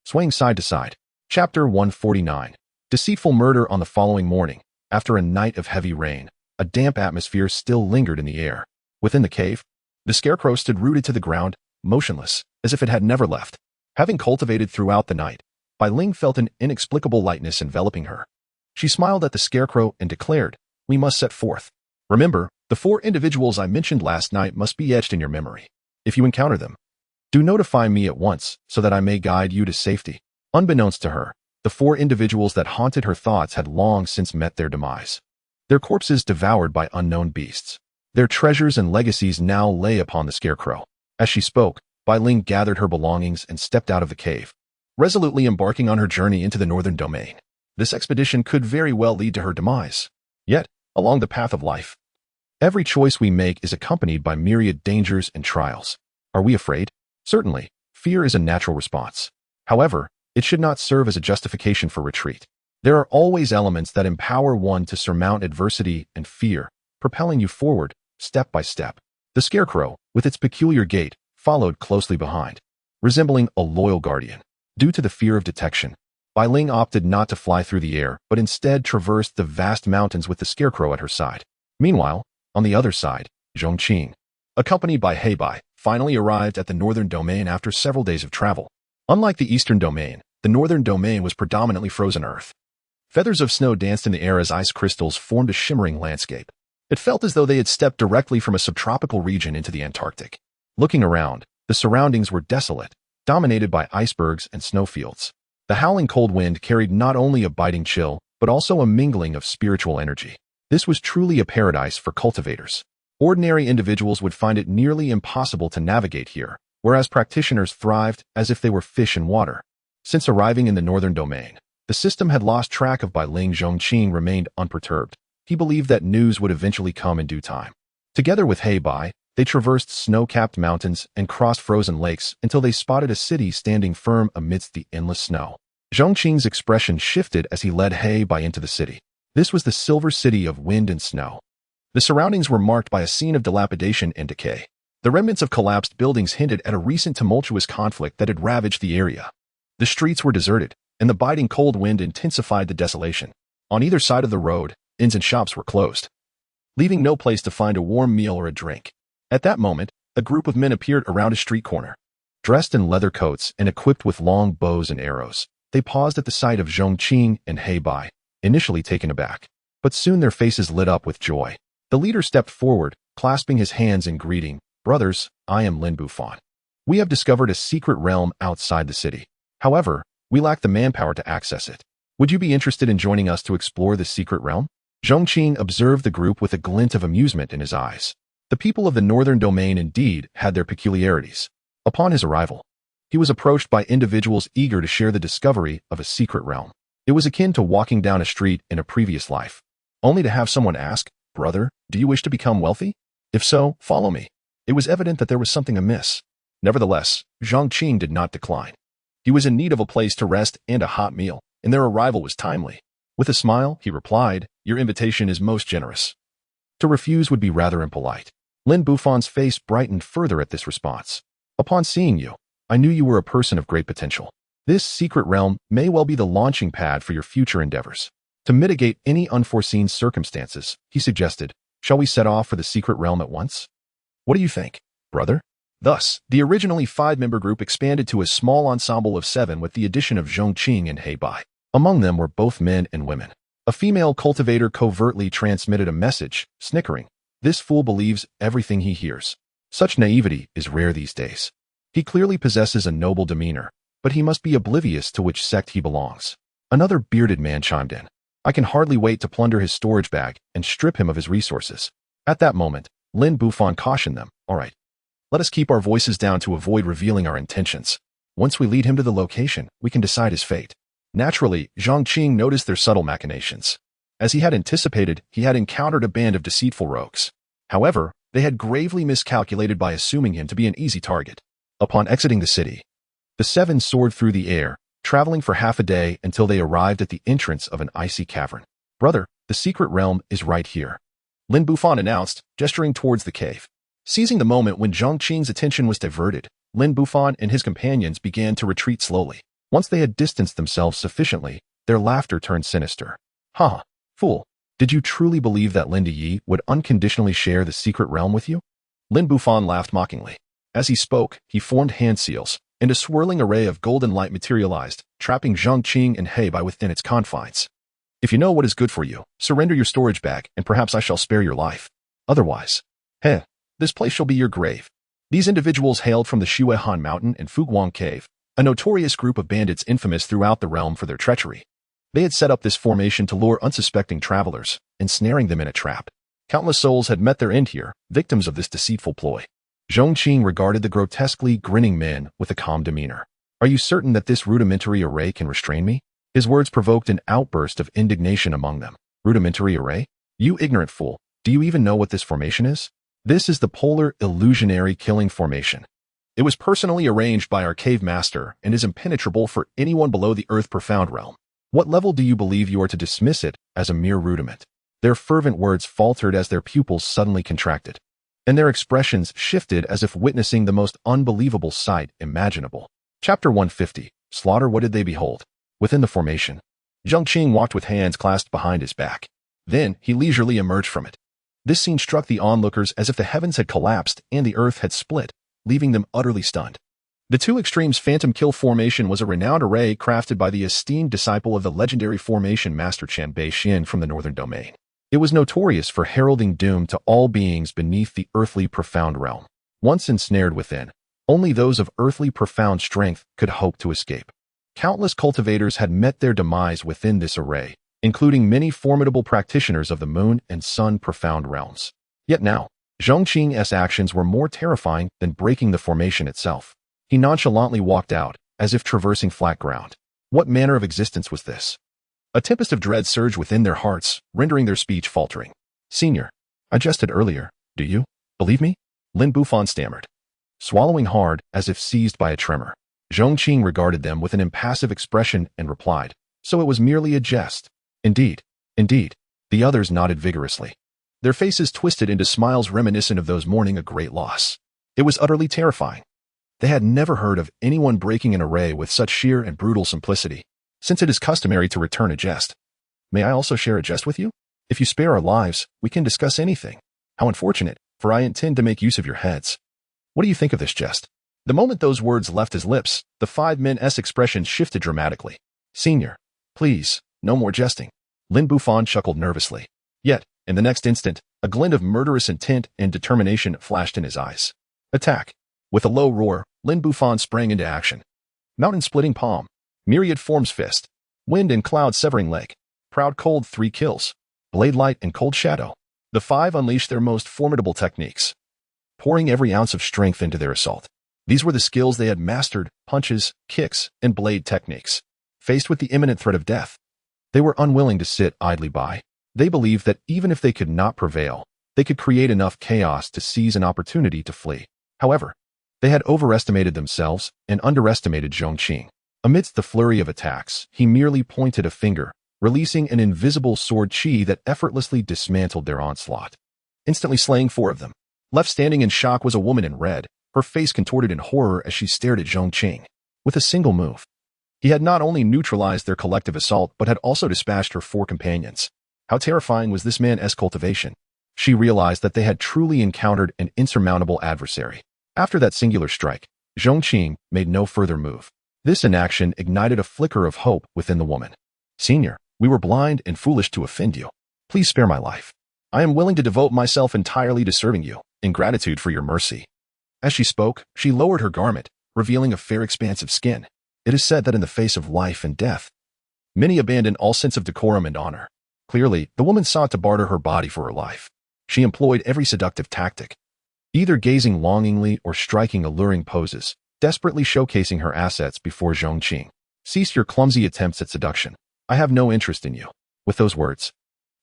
S2: Swaying side to side. Chapter 149. Deceitful murder. On the following morning, after a night of heavy rain, a damp atmosphere still lingered in the air. Within the cave, the Scarecrow stood rooted to the ground, motionless, as if it had never left. Having cultivated throughout the night, Bai Ling felt an inexplicable lightness enveloping her. She smiled at the Scarecrow and declared, "We must set forth. Remember, the 4 individuals I mentioned last night must be etched in your memory. If you encounter them, do notify me at once so that I may guide you to safety." Unbeknownst to her, the 4 individuals that haunted her thoughts had long since met their demise. Their corpses devoured by unknown beasts. Their treasures and legacies now lay upon the Scarecrow. As she spoke, Bai Ling gathered her belongings and stepped out of the cave, resolutely embarking on her journey into the northern domain. This expedition could very well lead to her demise. Yet, along the path of life, every choice we make is accompanied by myriad dangers and trials. Are we afraid? Certainly, fear is a natural response. However, it should not serve as a justification for retreat. There are always elements that empower one to surmount adversity and fear, propelling you forward, step by step. The Scarecrow, with its peculiar gait, followed closely behind, resembling a loyal guardian. Due to the fear of detection, Bai Ling opted not to fly through the air, but instead traversed the vast mountains with the Scarecrow at her side. Meanwhile, on the other side, Zhong Qing, accompanied by Bai, finally arrived at the northern domain after several days of travel. Unlike the eastern domain, the northern domain was predominantly frozen earth. Feathers of snow danced in the air as ice crystals formed a shimmering landscape. It felt as though they had stepped directly from a subtropical region into the Antarctic. Looking around, the surroundings were desolate, dominated by icebergs and snowfields. The howling cold wind carried not only a biting chill, but also a mingling of spiritual energy. This was truly a paradise for cultivators. Ordinary individuals would find it nearly impossible to navigate here, whereas practitioners thrived as if they were fish in water. Since arriving in the northern domain, the system had lost track of Bai Ling. Zhong Qing remained unperturbed. He believed that news would eventually come in due time. Together with Bai, they traversed snow-capped mountains and crossed frozen lakes until they spotted a city standing firm amidst the endless snow. Zhong Qing's expression shifted as he led Bai into the city. This was the Silver City of Wind and Snow. The surroundings were marked by a scene of dilapidation and decay. The remnants of collapsed buildings hinted at a recent tumultuous conflict that had ravaged the area. The streets were deserted, and the biting cold wind intensified the desolation. On either side of the road, inns and shops were closed, leaving no place to find a warm meal or a drink. At that moment, a group of men appeared around a street corner. Dressed in leather coats and equipped with long bows and arrows, they paused at the sight of Zhong Qing and Bai, initially taken aback. But soon their faces lit up with joy. The leader stepped forward, clasping his hands in greeting. "Brothers, I am Lin Bufan. We have discovered a secret realm outside the city. However, we lack the manpower to access it. Would you be interested in joining us to explore this secret realm?" Zhong Qing observed the group with a glint of amusement in his eyes. The people of the northern domain indeed had their peculiarities. Upon his arrival, he was approached by individuals eager to share the discovery of a secret realm. It was akin to walking down a street in a previous life, only to have someone ask, "Brother, do you wish to become wealthy? If so, follow me." It was evident that there was something amiss. Nevertheless, Zhong Qing did not decline. He was in need of a place to rest and a hot meal, and their arrival was timely. With a smile, he replied, "Your invitation is most generous. To refuse would be rather impolite." Lin Bufan's face brightened further at this response. Upon seeing you, I knew you were a person of great potential. This secret realm may well be the launching pad for your future endeavors. To mitigate any unforeseen circumstances, he suggested, shall we set off for the secret realm at once? What do you think, brother? Thus, the originally 5-member group expanded to a small ensemble of 7 with the addition of Zhong Qing and He Bai. Among them were both men and women. A female cultivator covertly transmitted a message, snickering, "This fool believes everything he hears." Such naivety is rare these days. He clearly possesses a noble demeanor, but he must be oblivious to which sect he belongs. Another bearded man chimed in. I can hardly wait to plunder his storage bag and strip him of his resources. At that moment, Lin Bufan cautioned them, all right, let us keep our voices down to avoid revealing our intentions. Once we lead him to the location, we can decide his fate. Naturally, Zhong Qing noticed their subtle machinations. As he had anticipated, he had encountered a band of deceitful rogues. However, they had gravely miscalculated by assuming him to be an easy target. Upon exiting the city, the 7 soared through the air, traveling for half a day until they arrived at the entrance of an icy cavern. Brother, the secret realm is right here, Lin Bufan announced, gesturing towards the cave. Seizing the moment when Zhong Qing's attention was diverted, Lin Bufan and his companions began to retreat slowly. Once they had distanced themselves sufficiently, their laughter turned sinister. Ha! Fool! Did you truly believe that Lin Yi would unconditionally share the secret realm with you? Lin Bufan laughed mockingly. As he spoke, he formed hand seals, and a swirling array of golden light materialized, trapping Zhong Qing and He Bai within its confines. If you know what is good for you, surrender your storage bag, and perhaps I shall spare your life. Otherwise, this place shall be your grave. These individuals hailed from the Xuehan Mountain and Fuguang Cave, a notorious group of bandits infamous throughout the realm for their treachery. They had set up this formation to lure unsuspecting travelers, ensnaring them in a trap. Countless souls had met their end here, victims of this deceitful ploy. Zhong Qing regarded the grotesquely grinning men with a calm demeanor. Are you certain that this rudimentary array can restrain me? His words provoked an outburst of indignation among them. Rudimentary array? You ignorant fool, do you even know what this formation is? This is the Polar Illusionary Killing Formation. It was personally arranged by our cave master and is impenetrable for anyone below the Earth Profound realm. What level do you believe you are to dismiss it as a mere rudiment? Their fervent words faltered as their pupils suddenly contracted, and their expressions shifted as if witnessing the most unbelievable sight imaginable. Chapter 150. Slaughter. What did they behold? Within the formation, Zhong Qing walked with hands clasped behind his back. Then he leisurely emerged from it. This scene struck the onlookers as if the heavens had collapsed and the earth had split, leaving them utterly stunned. The Two Extremes Phantom Kill Formation was a renowned array crafted by the esteemed disciple of the legendary formation master Qian Bei-Xin from the Northern Domain. It was notorious for heralding doom to all beings beneath the earthly profound realm. Once ensnared within, only those of earthly profound strength could hope to escape. Countless cultivators had met their demise within this array, including many formidable practitioners of the moon and sun profound realms. Yet now, Zhong Qing's actions were more terrifying than breaking the formation itself. He nonchalantly walked out, as if traversing flat ground. What manner of existence was this? A tempest of dread surged within their hearts, rendering their speech faltering. Senior, I jested earlier. Do you believe me? Lin Bufan stammered. Swallowing hard, as if seized by a tremor, Zhong Qing regarded them with an impassive expression and replied, so it was merely a jest. Indeed. The others nodded vigorously. Their faces twisted into smiles reminiscent of those mourning a great loss. It was utterly terrifying. They had never heard of anyone breaking an array with such sheer and brutal simplicity, since it is customary to return a jest. May I also share a jest with you? If you spare our lives, we can discuss anything. How unfortunate, for I intend to make use of your heads. What do you think of this jest? The moment those words left his lips, the 5 men's expression shifted dramatically. Senior, please, no more jesting. Lin Bufan chuckled nervously. Yet, in the next instant, a glint of murderous intent and determination flashed in his eyes. Attack. With a low roar, Lin Bufan sprang into action. Mountain-splitting palm, myriad forms fist, wind and cloud severing leg, proud cold 3 kills, blade light and cold shadow. The 5 unleashed their most formidable techniques, pouring every ounce of strength into their assault. These were the skills they had mastered: punches, kicks, and blade techniques. Faced with the imminent threat of death, they were unwilling to sit idly by. They believed that even if they could not prevail, they could create enough chaos to seize an opportunity to flee. However, they had overestimated themselves and underestimated Zhong Qing. Amidst the flurry of attacks, he merely pointed a finger, releasing an invisible sword chi that effortlessly dismantled their onslaught, instantly slaying 4 of them. Left standing in shock was a woman in red, her face contorted in horror as she stared at Zhong Qing. With a single move, he had not only neutralized their collective assault but had also dispatched her 4 companions. How terrifying was this man's cultivation? She realized that they had truly encountered an insurmountable adversary. After that singular strike, Zhong Qing made no further move. This inaction ignited a flicker of hope within the woman. "Senior, we were blind and foolish to offend you. Please spare my life. I am willing to devote myself entirely to serving you, in gratitude for your mercy." As she spoke, she lowered her garment, revealing a fair expanse of skin. It is said that in the face of life and death, many abandon all sense of decorum and honor. Clearly, the woman sought to barter her body for her life. She employed every seductive tactic, either gazing longingly or striking alluring poses, desperately showcasing her assets before Zhong Qing. "Cease your clumsy attempts at seduction. I have no interest in you." With those words,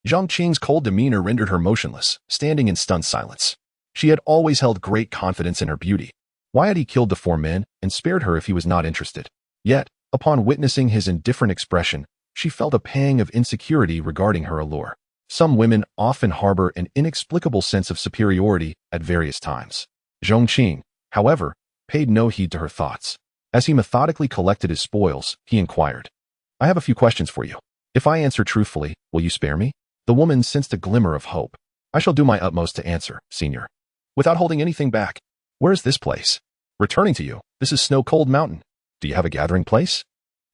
S2: Zhong Qing's cold demeanor rendered her motionless, standing in stunned silence. She had always held great confidence in her beauty. Why had he killed the 4 men and spared her if he was not interested? Yet, upon witnessing his indifferent expression, she felt a pang of insecurity regarding her allure. Some women often harbor an inexplicable sense of superiority at various times. Zhong Qing, however, paid no heed to her thoughts. As he methodically collected his spoils, he inquired, "I have a few questions for you. If I answer truthfully, will you spare me?" The woman sensed a glimmer of hope. "I shall do my utmost to answer, senior." Without holding anything back, "Where is this place?" "Returning to you, this is Snow-Cold Mountain. Do you have a gathering place?"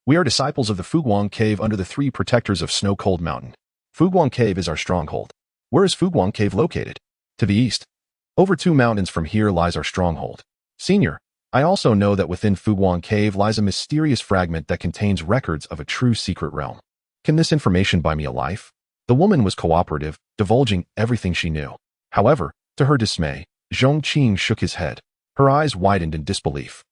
S2: "We are disciples of the Fuguang Cave under the 3 protectors of Snow-Cold Mountain. Fuguang Cave is our stronghold." "Where is Fuguang Cave located?" "To the east. Over 2 mountains from here lies our stronghold." "Senior, I also know that within Fuguang Cave lies a mysterious fragment that contains records of a true secret realm. Can this information buy me a life?" The woman was cooperative, divulging everything she knew. However, to her dismay, Zhong Qing shook his head. Her eyes widened in disbelief.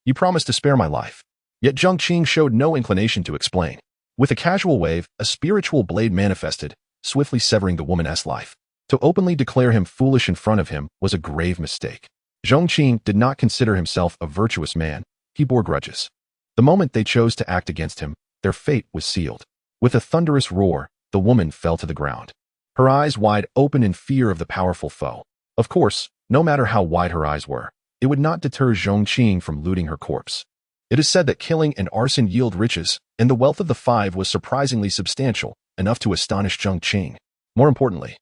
S2: "You promised to spare my life." Yet Zhong Qing showed no inclination to explain. With a casual wave, a spiritual blade manifested, swiftly severing the woman's life. To openly declare him foolish in front of him was a grave mistake. Zhong Qing did not consider himself a virtuous man. He bore grudges. The moment they chose to act against him, their fate was sealed. With a thunderous roar, the woman fell to the ground, her eyes wide open in fear of the powerful foe. Of course, no matter how wide her eyes were, it would not deter Zhong Qing from looting her corpse. It is said that killing and arson yield riches, and the wealth of the 5 was surprisingly substantial, enough to astonish Zhong Qing. More importantly,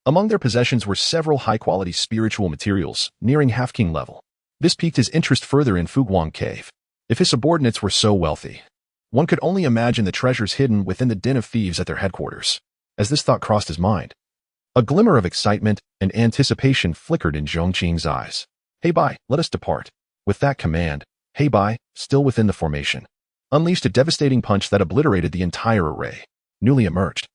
S2: among their possessions were several high-quality spiritual materials, nearing half-king level. This piqued his interest further in Fuguang Cave. If his subordinates were so wealthy, one could only imagine the treasures hidden within the den of thieves at their headquarters. As this thought crossed his mind, a glimmer of excitement and anticipation flickered in Zhong Qing's eyes. "Hey Bai, let us depart." With that command, Hey Bai, still within the formation, unleashed a devastating punch that obliterated the entire array. Newly emerged,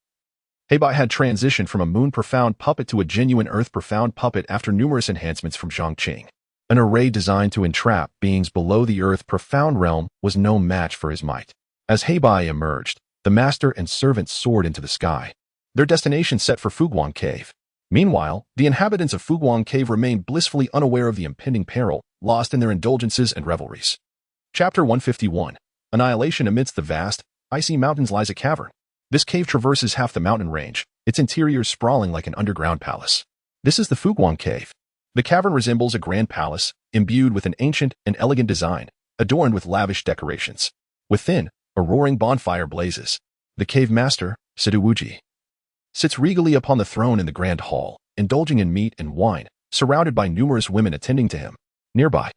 S2: Hey Bai had transitioned from a moon-profound puppet to a genuine earth-profound puppet after numerous enhancements from Zhong Qing. An array designed to entrap beings below the earth-profound realm was no match for his might. As Hey Bai emerged, the master and servant soared into the sky, their destination set for Fuguang Cave. Meanwhile, the inhabitants of Fuguang Cave remained blissfully unaware of the impending peril, lost in their indulgences and revelries. Chapter 151. Annihilation. Amidst the vast, icy mountains lies a cavern. This cave traverses half the mountain range, its interior sprawling like an underground palace. This is the Fuguang Cave. The cavern resembles a grand palace, imbued with an ancient and elegant design, adorned with lavish decorations. Within, a roaring bonfire blazes. The cave master, Siduwuji, sits regally upon the throne in the grand hall, indulging in meat and wine, surrounded by numerous women attending to him. Nearby,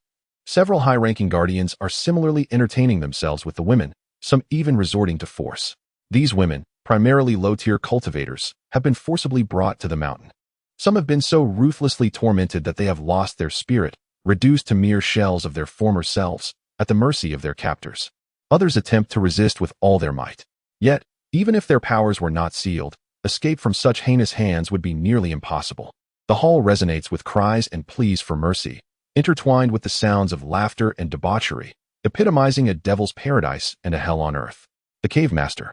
S2: several high-ranking guardians are similarly entertaining themselves with the women, some even resorting to force. These women, primarily low-tier cultivators, have been forcibly brought to the mountain. Some have been so ruthlessly tormented that they have lost their spirit, reduced to mere shells of their former selves, at the mercy of their captors. Others attempt to resist with all their might. Yet, even if their powers were not sealed, escape from such heinous hands would be nearly impossible. The hall resonates with cries and pleas for mercy, intertwined with the sounds of laughter and debauchery, epitomizing a devil's paradise and a hell on earth. The cave master,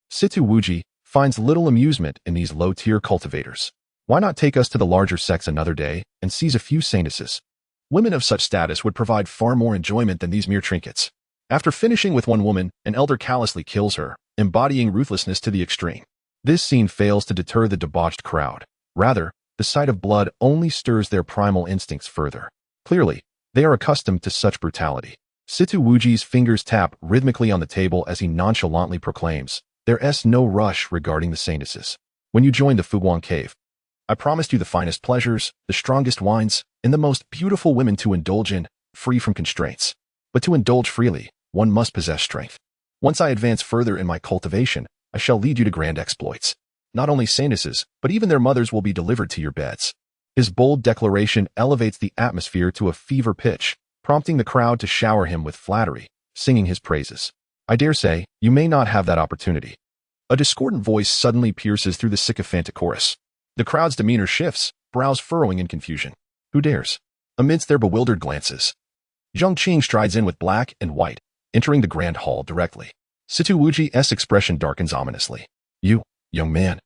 S2: Siduwuji, finds little amusement in these low-tier cultivators. Why not take us to the larger sects another day and seize a few saintesses? Women of such status would provide far more enjoyment than these mere trinkets. After finishing with one woman, an elder callously kills her, embodying ruthlessness to the extreme. This scene fails to deter the debauched crowd. Rather, the sight of blood only stirs their primal instincts further. Clearly, They are accustomed to such brutality. Situ Wuji's fingers tap rhythmically on the table as he nonchalantly proclaims, "There's no rush regarding the saintesses. When you join the Fuguang Cave, I promised you the finest pleasures, the strongest wines, and the most beautiful women to indulge in, free from constraints. But to indulge freely, one must possess strength. Once I advance further in my cultivation, I shall lead you to grand exploits. Not only saintesses, but even their mothers will be delivered to your beds." His bold declaration elevates the atmosphere to a fever pitch, prompting the crowd to shower him with flattery, singing his praises. "I dare say, you may not have that opportunity." A discordant voice suddenly pierces through the sycophantic chorus. The crowd's demeanor shifts, brows furrowing in confusion. Who dares? Amidst their bewildered glances, Zhong Qing strides in with black and white, entering the grand hall directly. Situ Wuji's expression darkens ominously. "You, young man,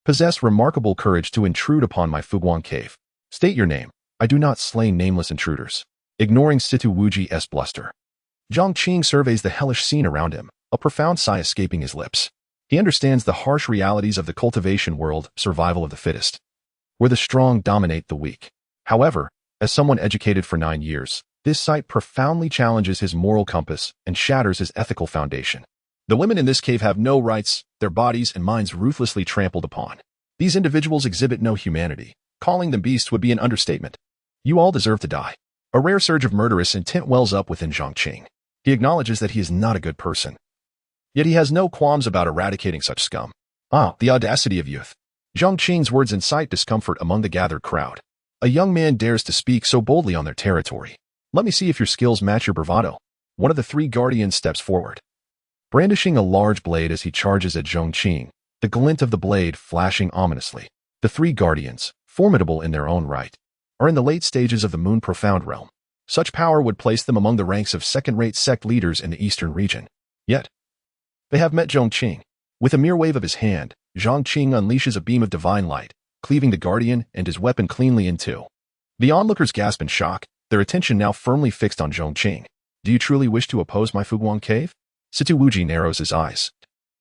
S2: possess remarkable courage to intrude upon my Fuguang Cave. State your name. I do not slay nameless intruders." Ignoring Situ Wuji's bluster, Zhong Qing surveys the hellish scene around him, a profound sigh escaping his lips. He understands the harsh realities of the cultivation world, survival of the fittest, where the strong dominate the weak. However, as someone educated for 9 years, this sight profoundly challenges his moral compass and shatters his ethical foundation. The women in this cave have no rights, their bodies and minds ruthlessly trampled upon. These individuals exhibit no humanity. Calling them beasts would be an understatement. You all deserve to die. A rare surge of murderous intent wells up within Zhong Qing. He acknowledges that he is not a good person. Yet he has no qualms about eradicating such scum. The audacity of youth. Zhong Qing's words incite discomfort among the gathered crowd. A young man dares to speak so boldly on their territory. Let me see if your skills match your bravado. One of the 3 guardians steps forward, brandishing a large blade as he charges at Zhong Qing, the glint of the blade flashing ominously. The 3 guardians, formidable in their own right, are in the late stages of the Moon Profound realm. Such power would place them among the ranks of second-rate sect leaders in the eastern region. Yet, they have met Zhong Qing. With a mere wave of his hand, Zhong Qing unleashes a beam of divine light, cleaving the guardian and his weapon cleanly in two. The onlookers gasp in shock, their attention now firmly fixed on Zhong Qing. "Do you truly wish to oppose my Fuguang Cave?" Situ Wuji narrows his eyes,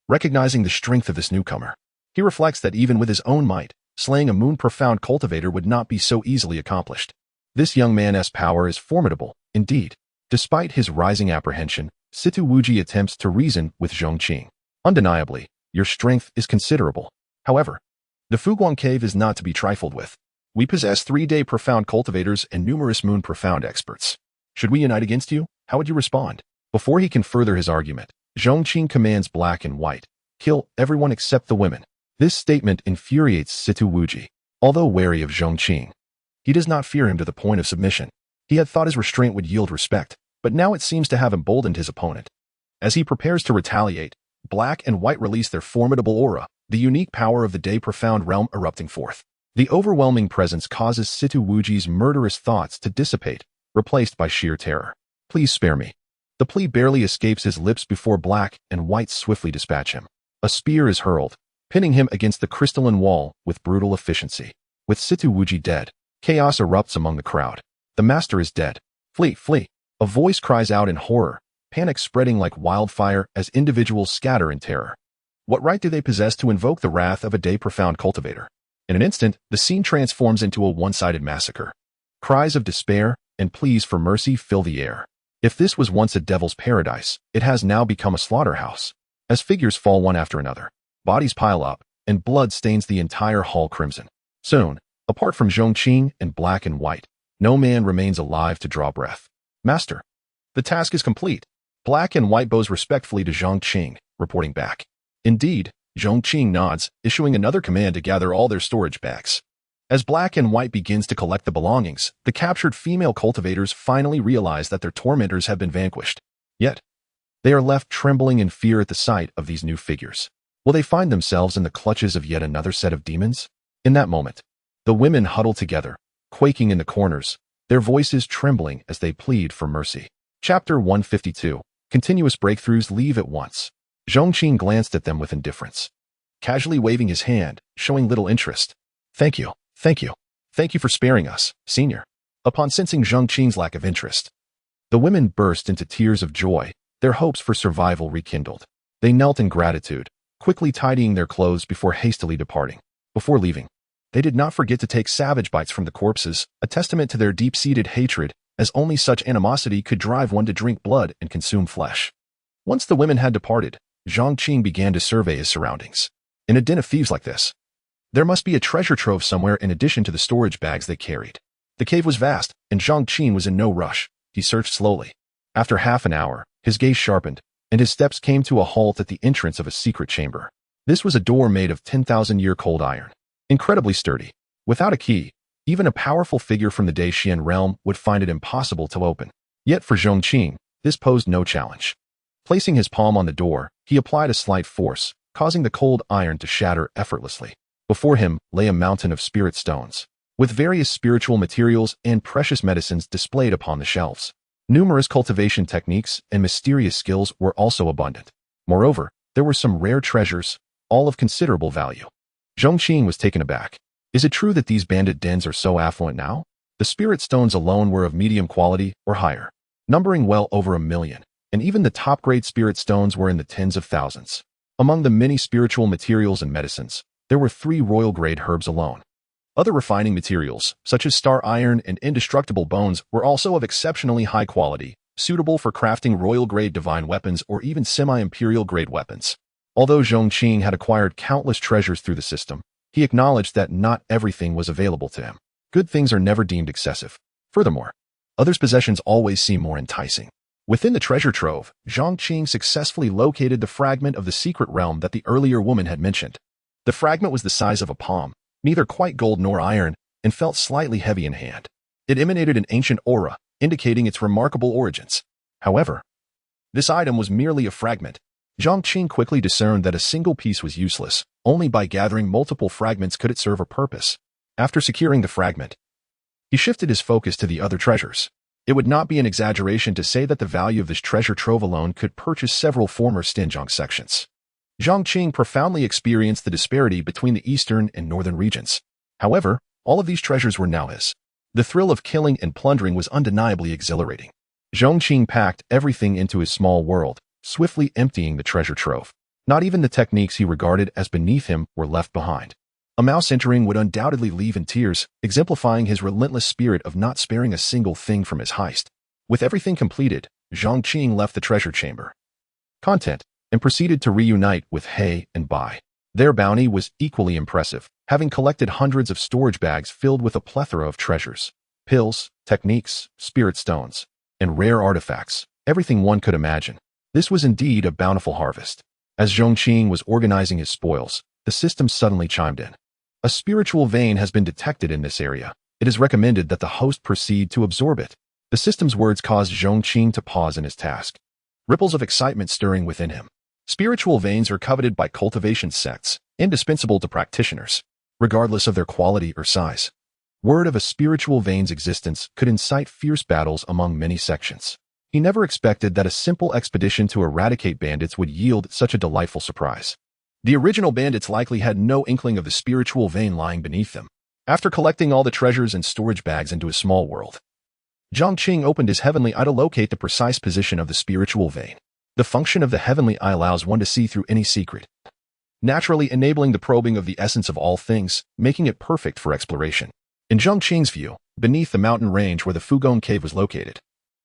S2: recognizing the strength of this newcomer. He reflects that even with his own might, slaying a Moon Profound cultivator would not be so easily accomplished. This young man's power is formidable, indeed. Despite his rising apprehension, Situ Wuji attempts to reason with Zhong Qing. "Undeniably, your strength is considerable. However, the Fuguang Cave is not to be trifled with. We possess 3-day profound cultivators and numerous Moon Profound experts. Should we unite against you, how would you respond?" Before he can further his argument, Zhong Qing commands black and white, "Kill everyone except the women." This statement infuriates Situ Wuji. Although wary of Zhong Qing, he does not fear him to the point of submission. He had thought his restraint would yield respect, but now it seems to have emboldened his opponent. As he prepares to retaliate, black and white release their formidable aura, the unique power of the day profound realm erupting forth. The overwhelming presence causes Situ Wuji's murderous thoughts to dissipate, replaced by sheer terror. "Please spare me." The plea barely escapes his lips before black and white swiftly dispatch him. A spear is hurled, pinning him against the crystalline wall with brutal efficiency. With Situ Wuji dead, chaos erupts among the crowd. The master is dead. "Flee, flee." A voice cries out in horror, panic spreading like wildfire as individuals scatter in terror. What right do they possess to invoke the wrath of a day profound cultivator? In an instant, the scene transforms into a one-sided massacre. Cries of despair and pleas for mercy fill the air. If this was once a devil's paradise, it has now become a slaughterhouse. As figures fall one after another, bodies pile up, and blood stains the entire hall crimson. Soon, apart from Zhong Qing and black and white, no man remains alive to draw breath. "Master, the task is complete." Black and white bows respectfully to Zhong Qing, reporting back. Indeed, Zhong Qing nods, issuing another command to gather all their storage bags. As black and white begins to collect the belongings, the captured female cultivators finally realize that their tormentors have been vanquished. Yet, they are left trembling in fear at the sight of these new figures. Will they find themselves in the clutches of yet another set of demons? In that moment, the women huddle together, quaking in the corners, their voices trembling as they plead for mercy. Chapter 152. Continuous breakthroughs leave at once. Zhong Qing glanced at them with indifference, casually waving his hand, showing little interest. "Thank you, thank you. Thank you for sparing us, senior." Upon sensing Zhong Qing's lack of interest, the women burst into tears of joy, their hopes for survival rekindled. They knelt in gratitude, quickly tidying their clothes before hastily departing. Before leaving, they did not forget to take savage bites from the corpses, a testament to their deep-seated hatred as only such animosity could drive one to drink blood and consume flesh. Once the women had departed, Zhong Qing began to survey his surroundings. In a den of thieves like this, there must be a treasure trove somewhere in addition to the storage bags they carried. The cave was vast, and Zhong Qing was in no rush. He searched slowly. After half an hour, his gaze sharpened, and his steps came to a halt at the entrance of a secret chamber. This was a door made of 10,000-year cold iron, incredibly sturdy. Without a key, even a powerful figure from the Dacian realm would find it impossible to open. Yet for Zhong Qing, this posed no challenge. Placing his palm on the door, he applied a slight force, causing the cold iron to shatter effortlessly. Before him lay a mountain of spirit stones, with various spiritual materials and precious medicines displayed upon the shelves. Numerous cultivation techniques and mysterious skills were also abundant. Moreover, there were some rare treasures, all of considerable value. Zhong Qing was taken aback. Is it true that these bandit dens are so affluent now? The spirit stones alone were of medium quality or higher, numbering well over 1 million, and even the top-grade spirit stones were in the tens of thousands. Among the many spiritual materials and medicines, there were 3 royal-grade herbs alone. Other refining materials, such as star iron and indestructible bones, were also of exceptionally high quality, suitable for crafting royal-grade divine weapons or even semi-imperial-grade weapons. Although Zhong Qing had acquired countless treasures through the system, he acknowledged that not everything was available to him. Good things are never deemed excessive. Furthermore, others' possessions always seem more enticing. Within the treasure trove, Zhong Qing successfully located the fragment of the secret realm that the earlier woman had mentioned. The fragment was the size of a palm, neither quite gold nor iron, and felt slightly heavy in hand. It emanated an ancient aura, indicating its remarkable origins. However, this item was merely a fragment. Zhong Qing quickly discerned that a single piece was useless. Only by gathering multiple fragments could it serve a purpose. After securing the fragment, he shifted his focus to the other treasures. It would not be an exaggeration to say that the value of this treasure trove alone could purchase several former Pingjiang sections. Zhong Qing profoundly experienced the disparity between the eastern and northern regions. However, all of these treasures were now his. The thrill of killing and plundering was undeniably exhilarating. Zhong Qing packed everything into his small world, swiftly emptying the treasure trove. Not even the techniques he regarded as beneath him were left behind. A mouse entering would undoubtedly leave in tears, exemplifying his relentless spirit of not sparing a single thing from his heist. With everything completed, Zhong Qing left the treasure chamber and proceeded to reunite with He and Bai. Their bounty was equally impressive, having collected hundreds of storage bags filled with a plethora of treasures, pills, techniques, spirit stones, and rare artifacts, everything one could imagine. This was indeed a bountiful harvest. As Zhong Qing was organizing his spoils, the system suddenly chimed in. A spiritual vein has been detected in this area. It is recommended that the host proceed to absorb it. The system's words caused Zhong Qing to pause in his task, ripples of excitement stirring within him. Spiritual veins are coveted by cultivation sects, indispensable to practitioners, regardless of their quality or size. Word of a spiritual vein's existence could incite fierce battles among many sections. He never expected that a simple expedition to eradicate bandits would yield such a delightful surprise. The original bandits likely had no inkling of the spiritual vein lying beneath them. After collecting all the treasures and storage bags into a small world, Zhong Qing opened his heavenly eye to locate the precise position of the spiritual vein. The function of the heavenly eye allows one to see through any secret, naturally enabling the probing of the essence of all things, making it perfect for exploration. In Zhong Qing's view, beneath the mountain range where the Fugong Cave was located,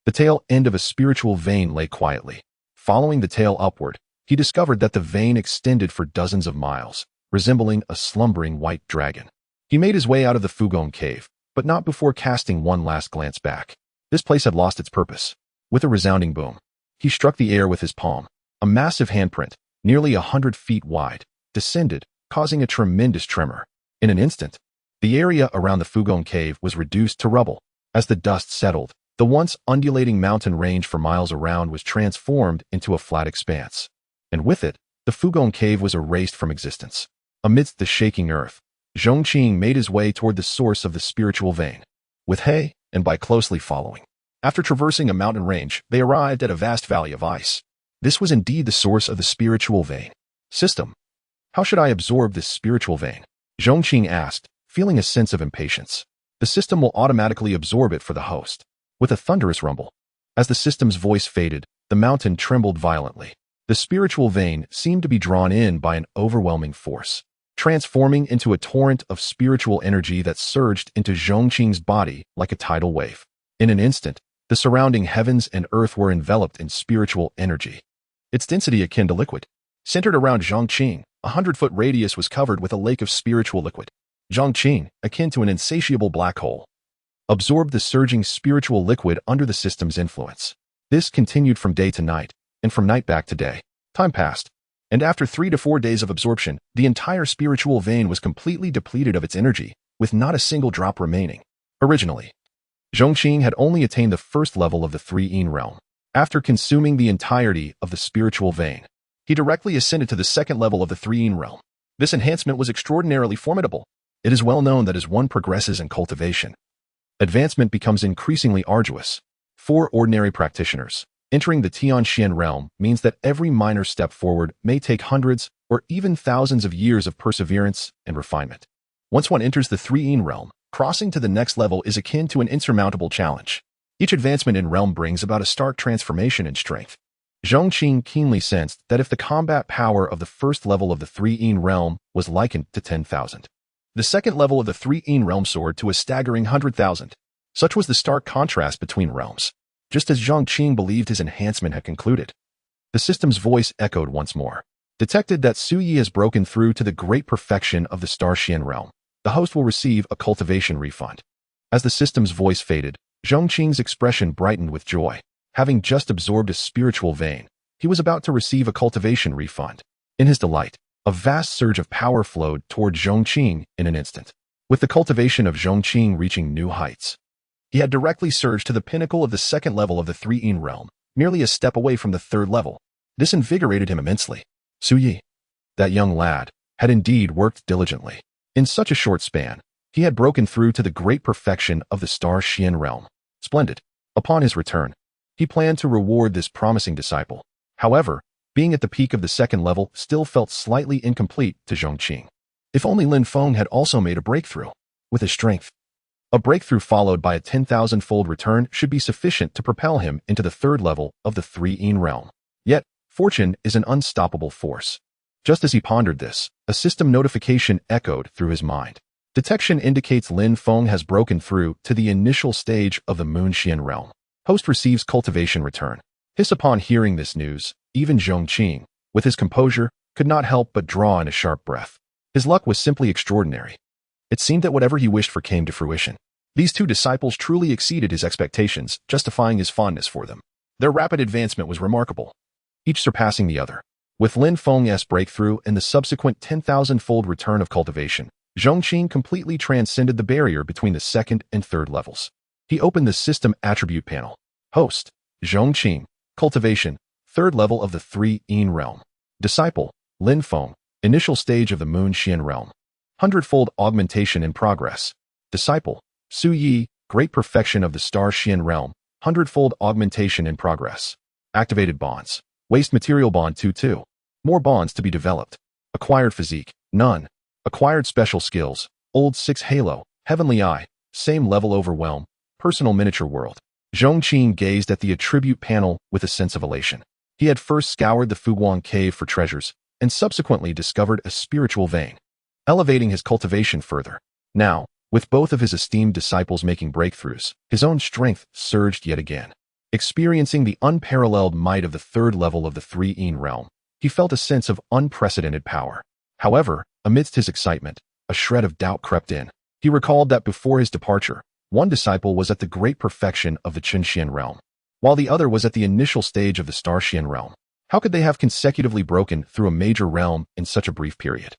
S2: the tail end of a spiritual vein lay quietly. Following the tail upward, he discovered that the vein extended for dozens of miles, resembling a slumbering white dragon. He made his way out of the Fugong Cave, but not before casting one last glance back. This place had lost its purpose. With a resounding boom, he struck the air with his palm. A massive handprint, nearly 100 feet wide, descended, causing a tremendous tremor. In an instant, the area around the Fugong Cave was reduced to rubble. As the dust settled, the once undulating mountain range for miles around was transformed into a flat expanse. And with it, the Fugong Cave was erased from existence. Amidst the shaking earth, Zhong Qing made his way toward the source of the spiritual vein, with He and Bai closely following. After traversing a mountain range, they arrived at a vast valley of ice. This was indeed the source of the spiritual vein. System. How should I absorb this spiritual vein? Zhong Qing asked, feeling a sense of impatience. The system will automatically absorb it for the host. With a thunderous rumble, as the system's voice faded, the mountain trembled violently. The spiritual vein seemed to be drawn in by an overwhelming force, transforming into a torrent of spiritual energy that surged into Zhong Qing's body like a tidal wave. In an instant, the surrounding heavens and earth were enveloped in spiritual energy. Its density akin to liquid. Centered around Zhong Qing, a 100-foot radius was covered with a lake of spiritual liquid. Zhong Qing, akin to an insatiable black hole, absorbed the surging spiritual liquid under the system's influence. This continued from day to night, and from night back to day. Time passed, and after 3 to 4 days of absorption, the entire spiritual vein was completely depleted of its energy, with not a single drop remaining. Originally, Zhong Qing had only attained the first level of the 3 realm. After consuming the entirety of the spiritual vein, he directly ascended to the second level of the 3 realm. This enhancement was extraordinarily formidable. It is well known that as one progresses in cultivation, advancement becomes increasingly arduous. For ordinary practitioners, entering the Tianxian realm means that every minor step forward may take hundreds or even thousands of years of perseverance and refinement. Once one enters the 3 realm, crossing to the next level is akin to an insurmountable challenge. Each advancement in realm brings about a stark transformation in strength. Zhong Qing keenly sensed that if the combat power of the first level of the 3 realm was likened to 10,000, the second level of the 3 realm soared to a staggering 100,000. Such was the stark contrast between realms. Just as Zhong Qing believed his enhancement had concluded, the system's voice echoed once more. Detected that Su Yi has broken through to the great perfection of the Star Xian realm. The host will receive a cultivation refund. As the system's voice faded, Zhong Qing's expression brightened with joy. Having just absorbed a spiritual vein, he was about to receive a cultivation refund. In his delight, a vast surge of power flowed toward Zhong Qing in an instant. With the cultivation of Zhong Qing reaching new heights, he had directly surged to the pinnacle of the second level of the 3 realm, merely a step away from the third level. This invigorated him immensely. Su Yi, that young lad, had indeed worked diligently. In such a short span, he had broken through to the great perfection of the Star Xian realm. Splendid. Upon his return, he planned to reward this promising disciple. However, being at the peak of the second level still felt slightly incomplete to Zhong Qing. If only Lin Feng had also made a breakthrough. With his strength, a breakthrough followed by a 10,000-fold return should be sufficient to propel him into the third level of the 3 realm. Yet, fortune is an unstoppable force. Just as he pondered this, a system notification echoed through his mind. Detection indicates Lin Feng has broken through to the initial stage of the Moonxian realm. Host receives cultivation return. Upon hearing this news, even Zhong Qing, with his composure, could not help but draw in a sharp breath. His luck was simply extraordinary. It seemed that whatever he wished for came to fruition. These 2 disciples truly exceeded his expectations, justifying his fondness for them. Their rapid advancement was remarkable, each surpassing the other. With Lin Feng's breakthrough and the subsequent 10,000-fold return of cultivation, Zhong Qing completely transcended the barrier between the second and third levels. He opened the system attribute panel. Host, Zhong Qing, cultivation, third level of the 3 realm. Disciple, Lin Feng, initial stage of the Moonxian realm. 100-fold augmentation in progress. Disciple, Su Yi, great perfection of the Star Xian realm. 100-fold augmentation in progress. Activated bonds. Waste material bond 2-2. More bonds to be developed. Acquired physique, none. Acquired special skills. Old 6 halo, heavenly eye, same level overwhelm, personal miniature world. Zhong Qing gazed at the attribute panel with a sense of elation. He had first scoured the Fuguang cave for treasures, and subsequently discovered a spiritual vein, elevating his cultivation further. Now, with both of his esteemed disciples making breakthroughs, his own strength surged yet again. Experiencing the unparalleled might of the third level of the 3 realm, he felt a sense of unprecedented power. However, amidst his excitement, a shred of doubt crept in. He recalled that before his departure, one disciple was at the great perfection of the Qinxian realm, while the other was at the initial stage of the Star Xian realm. How could they have consecutively broken through a major realm in such a brief period?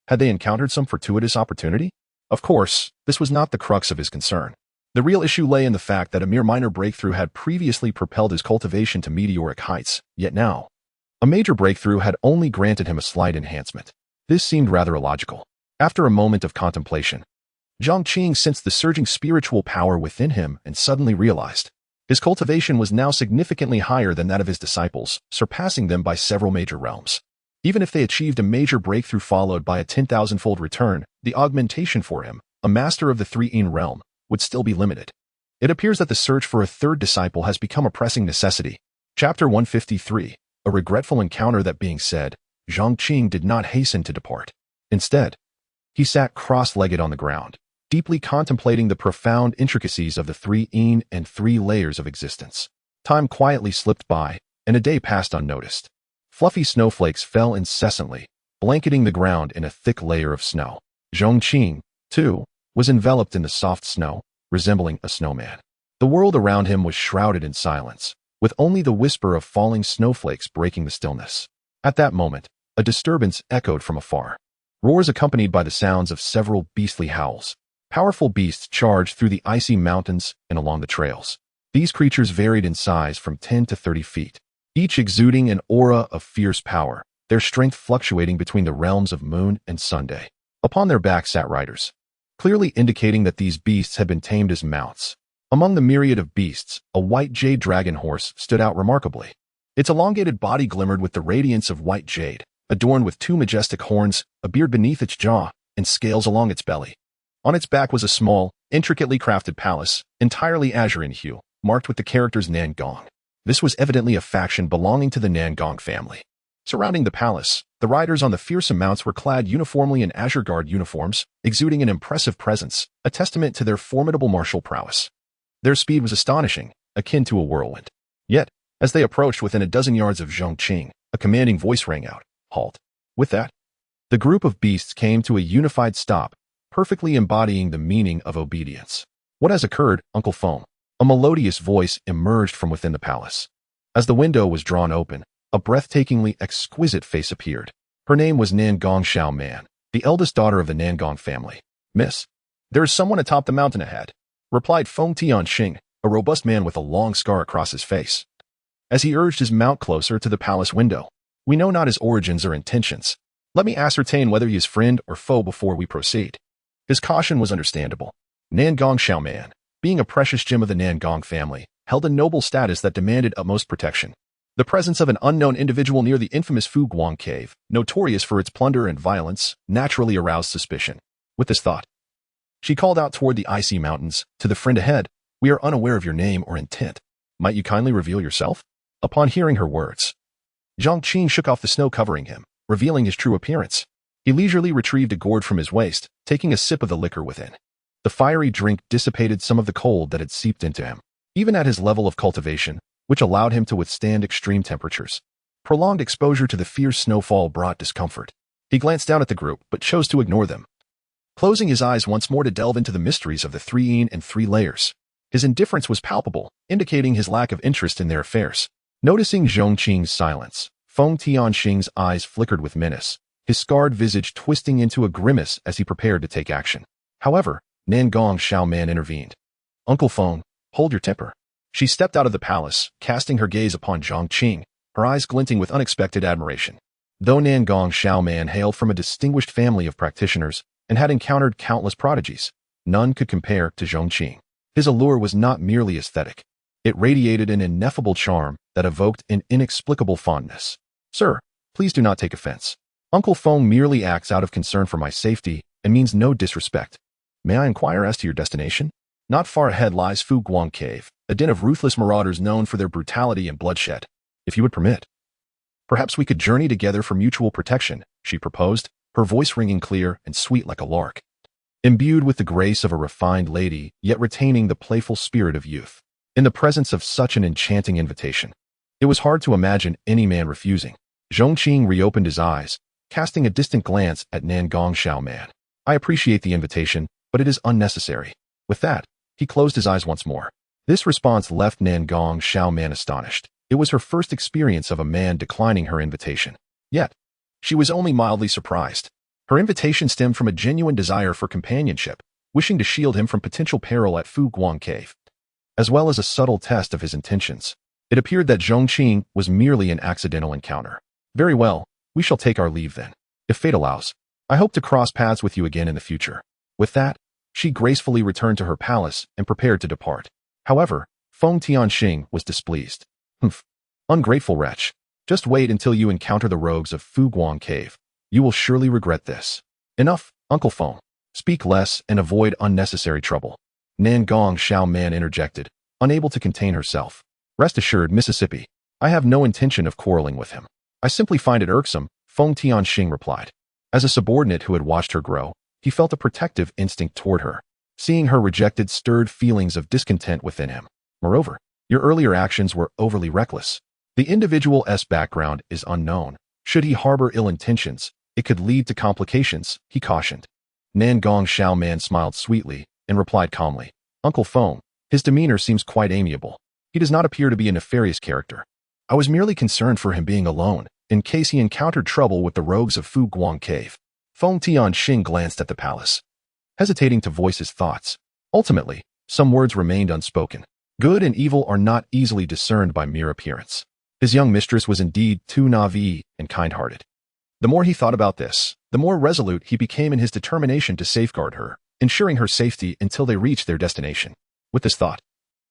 S2: Had they encountered some fortuitous opportunity? Of course, this was not the crux of his concern. The real issue lay in the fact that a mere minor breakthrough had previously propelled his cultivation to meteoric heights, yet now, a major breakthrough had only granted him a slight enhancement. This seemed rather illogical. After a moment of contemplation, Zhong Qing sensed the surging spiritual power within him and suddenly realized his cultivation was now significantly higher than that of his disciples, surpassing them by several major realms. Even if they achieved a major breakthrough followed by a 10,000-fold return, the augmentation for him, a master of the 3 realm, would still be limited. It appears that the search for a third disciple has become a pressing necessity. Chapter 153, a regretful encounter. That being said, Zhong Qing did not hasten to depart. Instead, he sat cross-legged on the ground, deeply contemplating the profound intricacies of the 3 yin and 3 layers of existence. Time quietly slipped by, and a day passed unnoticed. Fluffy snowflakes fell incessantly, blanketing the ground in a thick layer of snow. Zhong Qing, too, was enveloped in the soft snow, resembling a snowman. The world around him was shrouded in silence, with only the whisper of falling snowflakes breaking the stillness. At that moment, a disturbance echoed from afar. Roars accompanied by the sounds of several beastly howls. Powerful beasts charged through the icy mountains and along the trails. These creatures varied in size from 10 to 30 feet, each exuding an aura of fierce power, their strength fluctuating between the realms of moon and Sunday. Upon their backs sat riders, clearly indicating that these beasts had been tamed as mounts. Among the myriad of beasts, a white jade dragon horse stood out remarkably. Its elongated body glimmered with the radiance of white jade, adorned with 2 majestic horns, a beard beneath its jaw, and scales along its belly. On its back was a small, intricately crafted palace, entirely azure in hue, marked with the characters Nangong. This was evidently a faction belonging to the Nangong family. Surrounding the palace, the riders on the fearsome mounts were clad uniformly in azure guard uniforms, exuding an impressive presence, a testament to their formidable martial prowess. Their speed was astonishing, akin to a whirlwind. Yet, as they approached within a dozen yards of Zhong Qing, a commanding voice rang out, "Halt." With that, the group of beasts came to a unified stop, perfectly embodying the meaning of obedience. "What has occurred, Uncle Feng?" A melodious voice emerged from within the palace. As the window was drawn open, a breathtakingly exquisite face appeared. Her name was Nangong Xiaoman, the eldest daughter of the Nangong family. "Miss, there is someone atop the mountain ahead," replied Feng Tianxing, a robust man with a long scar across his face. As he urged his mount closer to the palace window, "We know not his origins or intentions. Let me ascertain whether he is friend or foe before we proceed." His caution was understandable. Nangong Xiaoman, being a precious gem of the Nangong family, held a noble status that demanded utmost protection. The presence of an unknown individual near the infamous Fu Guang cave, notorious for its plunder and violence, naturally aroused suspicion. With this thought, she called out toward the icy mountains, "To the friend ahead, we are unaware of your name or intent. Might you kindly reveal yourself?" Upon hearing her words, Zhong Qing shook off the snow covering him, revealing his true appearance. He leisurely retrieved a gourd from his waist, taking a sip of the liquor within. The fiery drink dissipated some of the cold that had seeped into him, even at his level of cultivation, which allowed him to withstand extreme temperatures. Prolonged exposure to the fierce snowfall brought discomfort. He glanced down at the group, but chose to ignore them, closing his eyes once more to delve into the mysteries of the 3 yin and 3 layers. His indifference was palpable, indicating his lack of interest in their affairs. Noticing Zhong Qing's silence, Feng Tianxing's eyes flickered with menace, his scarred visage twisting into a grimace as he prepared to take action. However, Nangong Xiaoman intervened. "Uncle Feng, hold your temper." She stepped out of the palace, casting her gaze upon Zhong Qing, her eyes glinting with unexpected admiration. Though Nangong Xiaoman hailed from a distinguished family of practitioners and had encountered countless prodigies, none could compare to Zhong Qing. His allure was not merely aesthetic. It radiated an ineffable charm that evoked an inexplicable fondness. "Sir, please do not take offense. Uncle Feng merely acts out of concern for my safety and means no disrespect. May I inquire as to your destination?" Not far ahead lies Fu Guang Cave, a den of ruthless marauders known for their brutality and bloodshed. "If you would permit, perhaps we could journey together for mutual protection," she proposed, her voice ringing clear and sweet like a lark, imbued with the grace of a refined lady, yet retaining the playful spirit of youth. In the presence of such an enchanting invitation, it was hard to imagine any man refusing. Zhong Qing reopened his eyes, casting a distant glance at Nangong Xiaoman. "I appreciate the invitation, but it is unnecessary." With that, he closed his eyes once more. This response left Nangong Xiaoman astonished. It was her first experience of a man declining her invitation. Yet, she was only mildly surprised. Her invitation stemmed from a genuine desire for companionship, wishing to shield him from potential peril at Fu Guang Cave, as well as a subtle test of his intentions. It appeared that Zhong Qing was merely an accidental encounter. "Very well, we shall take our leave then. If fate allows, I hope to cross paths with you again in the future." With that, she gracefully returned to her palace and prepared to depart. However, Feng Tianxing was displeased. "Humph, ungrateful wretch. Just wait until you encounter the rogues of Fu Guang Cave. You will surely regret this." "Enough, Uncle Feng. Speak less and avoid unnecessary trouble," Nangong Xiaoman interjected, unable to contain herself. "Rest assured, Mississippi, I have no intention of quarreling with him. I simply find it irksome," Feng Tianxing replied. As a subordinate who had watched her grow, he felt a protective instinct toward her. Seeing her rejected stirred feelings of discontent within him. Moreover, your earlier actions were overly reckless. The individual's background is unknown. Should he harbor ill intentions, it could lead to complications, he cautioned. Nangong Xiaoman smiled sweetly and replied calmly. Uncle Feng, his demeanor seems quite amiable. He does not appear to be a nefarious character. I was merely concerned for him being alone, in case he encountered trouble with the rogues of Fu Guang Cave. Feng Tianxing glanced at the palace, hesitating to voice his thoughts. Ultimately, some words remained unspoken. Good and evil are not easily discerned by mere appearance. His young mistress was indeed too naive and kind-hearted. The more he thought about this, the more resolute he became in his determination to safeguard her, ensuring her safety until they reached their destination. With this thought,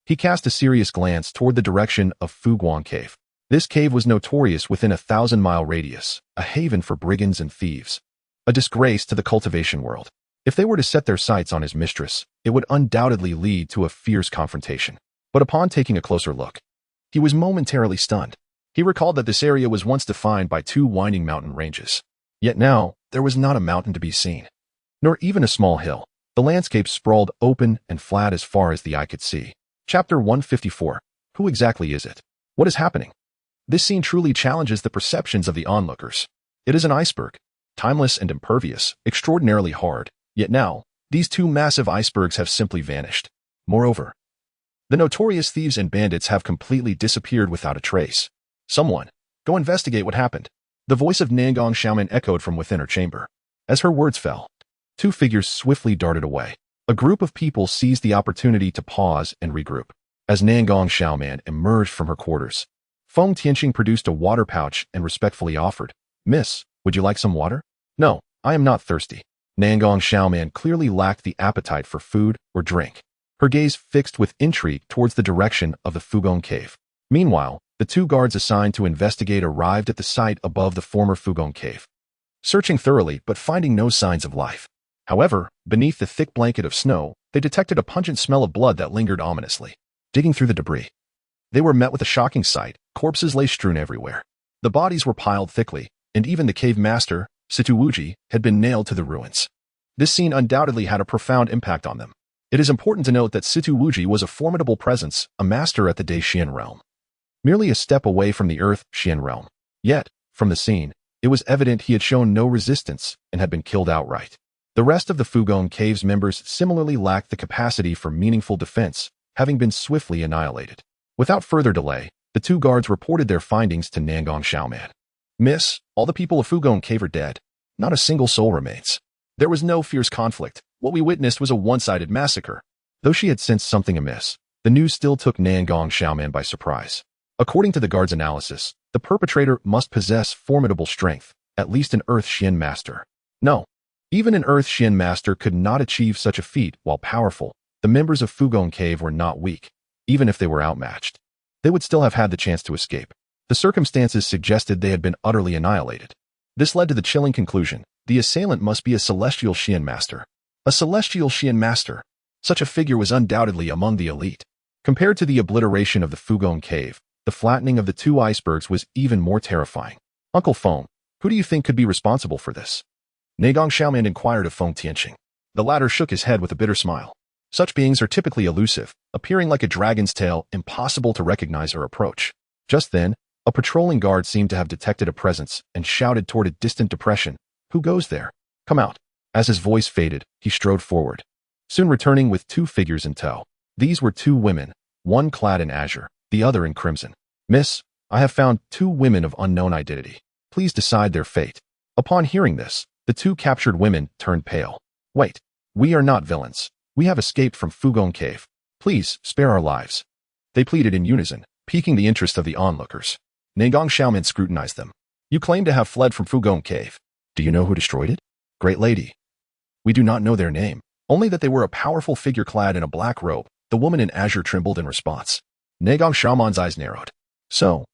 S2: he cast a serious glance toward the direction of Fu Guang Cave. This cave was notorious within a 1,000-mile radius, a haven for brigands and thieves, a disgrace to the cultivation world. If they were to set their sights on his mistress, it would undoubtedly lead to a fierce confrontation. But upon taking a closer look, he was momentarily stunned. He recalled that this area was once defined by 2 winding mountain ranges. Yet now, there was not a mountain to be seen, nor even a small hill. The landscape sprawled open and flat as far as the eye could see. Chapter 154. Who exactly is it? What is happening? This scene truly challenges the perceptions of the onlookers. It is an iceberg, timeless and impervious, extraordinarily hard. Yet now, these 2 massive icebergs have simply vanished. Moreover, the notorious thieves and bandits have completely disappeared without a trace. Someone, go investigate what happened. The voice of Nangong Xiaoman echoed from within her chamber. As her words fell, 2 figures swiftly darted away. A group of people seized the opportunity to pause and regroup. As Nangong Xiaoman emerged from her quarters, Feng Tianxing produced a water pouch and respectfully offered, Miss, would you like some water? No, I am not thirsty. Nangong Xiaoman clearly lacked the appetite for food or drink, her gaze fixed with intrigue towards the direction of the Fugong Cave. Meanwhile, the 2 guards assigned to investigate arrived at the site above the former Fugong Cave, searching thoroughly but finding no signs of life. However, beneath the thick blanket of snow, they detected a pungent smell of blood that lingered ominously. Digging through the debris, they were met with a shocking sight. Corpses lay strewn everywhere. The bodies were piled thickly, and even the cave master, Situwuji, had been nailed to the ruins. This scene undoubtedly had a profound impact on them. It is important to note that Situwuji was a formidable presence, a master at the Dacian realm, merely a step away from the Earth-Xian realm. Yet, from the scene, it was evident he had shown no resistance and had been killed outright. The rest of the Fugong Cave's members similarly lacked the capacity for meaningful defense, having been swiftly annihilated. Without further delay, the 2 guards reported their findings to Nangong Xiaoman. Miss, all the people of Fugong Cave are dead. Not a single soul remains. There was no fierce conflict. What we witnessed was a one-sided massacre. Though she had sensed something amiss, the news still took Nangong Xiaoman by surprise. According to the guard's analysis, the perpetrator must possess formidable strength, at least an Earth-Xian master. No, even an Earth-Xian master could not achieve such a feat while powerful. The members of Fugong Cave were not weak. Even if they were outmatched, they would still have had the chance to escape. The circumstances suggested they had been utterly annihilated. This led to the chilling conclusion: the assailant must be a celestial Xian master. A celestial Xian master. Such a figure was undoubtedly among the elite. Compared to the obliteration of the Fugong Cave, the flattening of the 2 icebergs was even more terrifying. Uncle Feng, who do you think could be responsible for this? Nangong Xiaoman inquired of Feng Tianxing. The latter shook his head with a bitter smile. Such beings are typically elusive, appearing like a dragon's tail, impossible to recognize or approach. Just then, a patrolling guard seemed to have detected a presence and shouted toward a distant depression, Who goes there? Come out. As his voice faded, he strode forward, soon returning with 2 figures in tow. These were 2 women, one clad in azure, the other in crimson. Miss, I have found 2 women of unknown identity. Please decide their fate. Upon hearing this, the 2 captured women turned pale. Wait, we are not villains. We have escaped from Fugong Cave. Please, spare our lives. They pleaded in unison, piquing the interest of the onlookers. Nangong Xiaoman scrutinized them. You claim to have fled from Fugong Cave. Do you know who destroyed it? Great lady. We do not know their name, only that they were a powerful figure clad in a black robe. The woman in azure trembled in response. Nangong Xiaoman's eyes narrowed. So,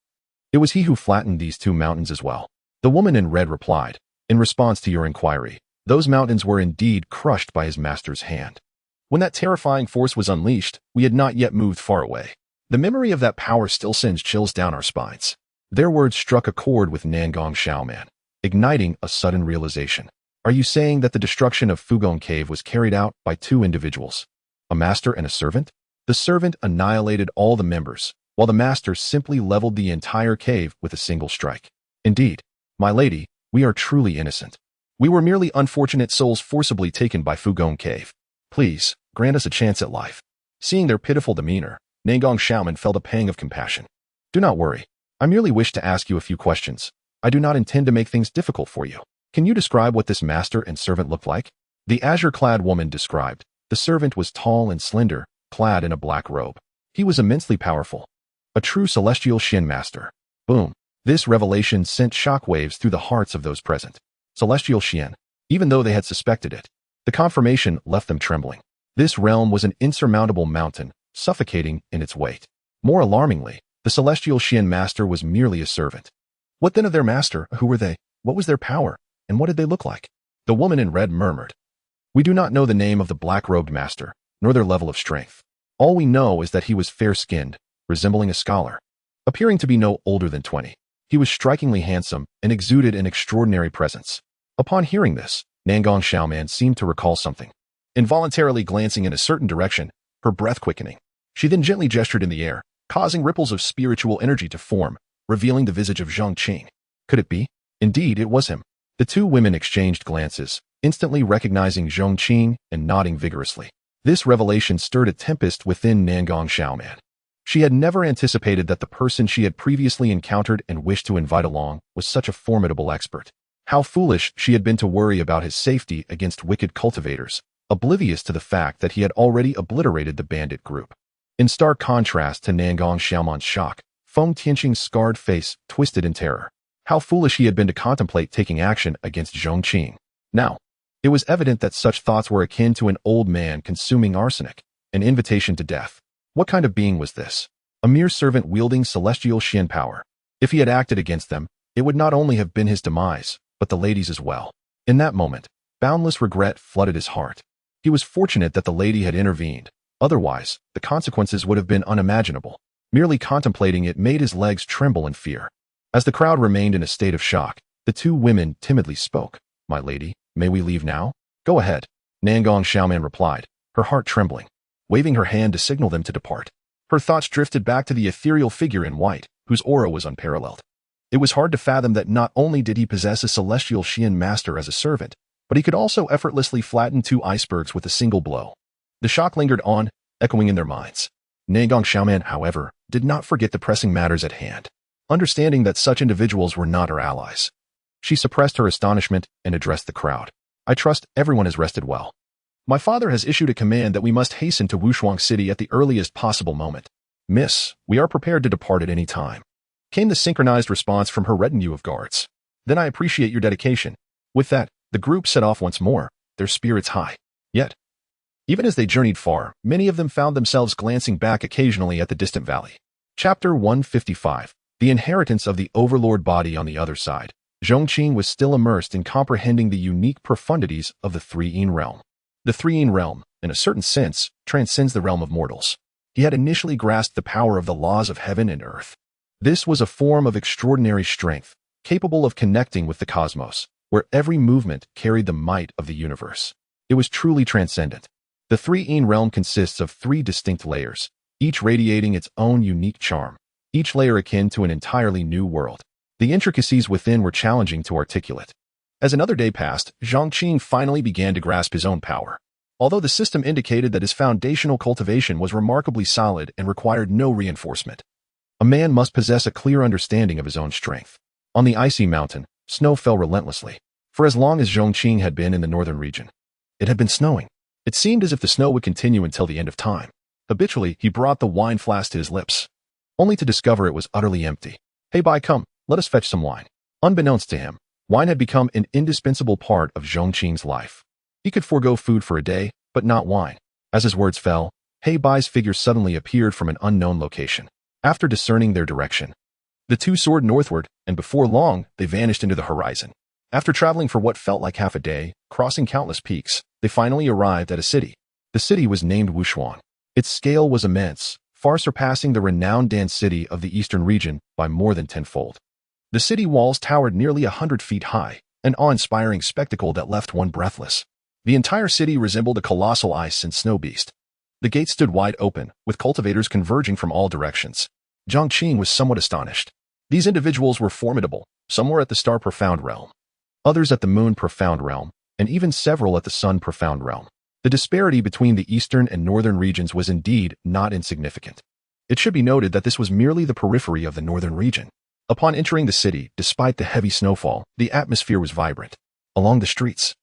S2: it was he who flattened these 2 mountains as well. The woman in red replied, in response to your inquiry, those mountains were indeed crushed by his master's hand. When that terrifying force was unleashed, we had not yet moved far away. The memory of that power still sends chills down our spines. Their words struck a chord with Nangong Xiaoman, igniting a sudden realization. Are you saying that the destruction of Fugong Cave was carried out by two individuals, a master and a servant? The servant annihilated all the members, while the master simply leveled the entire cave with a single strike. Indeed, my lady, we are truly innocent. We were merely unfortunate souls forcibly taken by Fugong Cave. Please, grant us a chance at life. Seeing their pitiful demeanor, Nangong Xiaoman felt a pang of compassion. Do not worry. I merely wish to ask you a few questions. I do not intend to make things difficult for you. Can you describe what this master and servant looked like? The azure-clad woman described. The servant was tall and slender, clad in a black robe. He was immensely powerful. A true celestial Xin master. Boom. This revelation sent shockwaves through the hearts of those present. Celestial Xian. Even though they had suspected it, the confirmation left them trembling. This realm was an insurmountable mountain, suffocating in its weight. More alarmingly, the celestial Xian master was merely a servant. What then of their master? Who were they? What was their power? And what did they look like? The woman in red murmured. We do not know the name of the black-robed master, nor their level of strength. All we know is that he was fair-skinned, resembling a scholar, appearing to be no older than 20. He was strikingly handsome and exuded an extraordinary presence. Upon hearing this, Nangong Xiaoman seemed to recall something. Involuntarily glancing in a certain direction, her breath quickening, she then gently gestured in the air, causing ripples of spiritual energy to form, revealing the visage of Zhong Qing. Could it be? Indeed, it was him. The two women exchanged glances, instantly recognizing Zhong Qing and nodding vigorously. This revelation stirred a tempest within Nangong Xiaoman. She had never anticipated that the person she had previously encountered and wished to invite along was such a formidable expert. How foolish she had been to worry about his safety against wicked cultivators, oblivious to the fact that he had already obliterated the bandit group. In stark contrast to Nangong Xiaoman's shock, Feng Tianqing's scarred face twisted in terror. How foolish he had been to contemplate taking action against Zhong Qing. Now, it was evident that such thoughts were akin to an old man consuming arsenic, an invitation to death. What kind of being was this? A mere servant wielding celestial Xian power. If he had acted against them, it would not only have been his demise, but the lady's as well. In that moment, boundless regret flooded his heart. He was fortunate that the lady had intervened. Otherwise, the consequences would have been unimaginable. Merely contemplating it made his legs tremble in fear. As the crowd remained in a state of shock, the two women timidly spoke. My lady, may we leave now? Go ahead, Nangong Xiaoman replied, her heart trembling, waving her hand to signal them to depart. Her thoughts drifted back to the ethereal figure in white, whose aura was unparalleled. It was hard to fathom that not only did he possess a celestial Xian master as a servant, but he could also effortlessly flatten two icebergs with a single blow. The shock lingered on, echoing in their minds. Nangong Xiaoman, however, did not forget the pressing matters at hand. Understanding that such individuals were not her allies, she suppressed her astonishment and addressed the crowd. I trust everyone has rested well. My father has issued a command that we must hasten to Wushuang City at the earliest possible moment. Miss, we are prepared to depart at any time, came the synchronized response from her retinue of guards. Then I appreciate your dedication. With that, the group set off once more, their spirits high. Yet, even as they journeyed far, many of them found themselves glancing back occasionally at the distant valley. Chapter 155. The inheritance of the overlord body on the other side. Zhong Qing was still immersed in comprehending the unique profundities of the Three-Yin realm. The Three-Yin realm, in a certain sense, transcends the realm of mortals. He had initially grasped the power of the laws of heaven and earth. This was a form of extraordinary strength, capable of connecting with the cosmos, where every movement carried the might of the universe. It was truly transcendent. The Three-Yin realm consists of three distinct layers, each radiating its own unique charm, each layer akin to an entirely new world. The intricacies within were challenging to articulate. As another day passed, Zhong Qing finally began to grasp his own power. Although the system indicated that his foundational cultivation was remarkably solid and required no reinforcement. A man must possess a clear understanding of his own strength. On the icy mountain, snow fell relentlessly. For as long as Zhong Qing had been in the northern region, it had been snowing. It seemed as if the snow would continue until the end of time. Habitually, he brought the wine flask to his lips, only to discover it was utterly empty. Hey, Bai, come, let us fetch some wine. Unbeknownst to him, wine had become an indispensable part of Zhong Qing's life. He could forego food for a day, but not wine. As his words fell, He Bai's figure suddenly appeared from an unknown location. After discerning their direction, the two soared northward, and before long, they vanished into the horizon. After traveling for what felt like half a day, crossing countless peaks, they finally arrived at a city. The city was named Wushuang. Its scale was immense, far surpassing the renowned dance city of the eastern region by more than tenfold. The city walls towered nearly 100 feet high, an awe-inspiring spectacle that left one breathless. The entire city resembled a colossal ice and snow beast. The gates stood wide open, with cultivators converging from all directions. Zhong Qing was somewhat astonished. These individuals were formidable. Some were at the star profound realm, others at the moon profound realm, and even several at the sun profound realm. The disparity between the eastern and northern regions was indeed not insignificant. It should be noted that this was merely the periphery of the northern region. Upon entering the city, despite the heavy snowfall, the atmosphere was vibrant. Along the streets,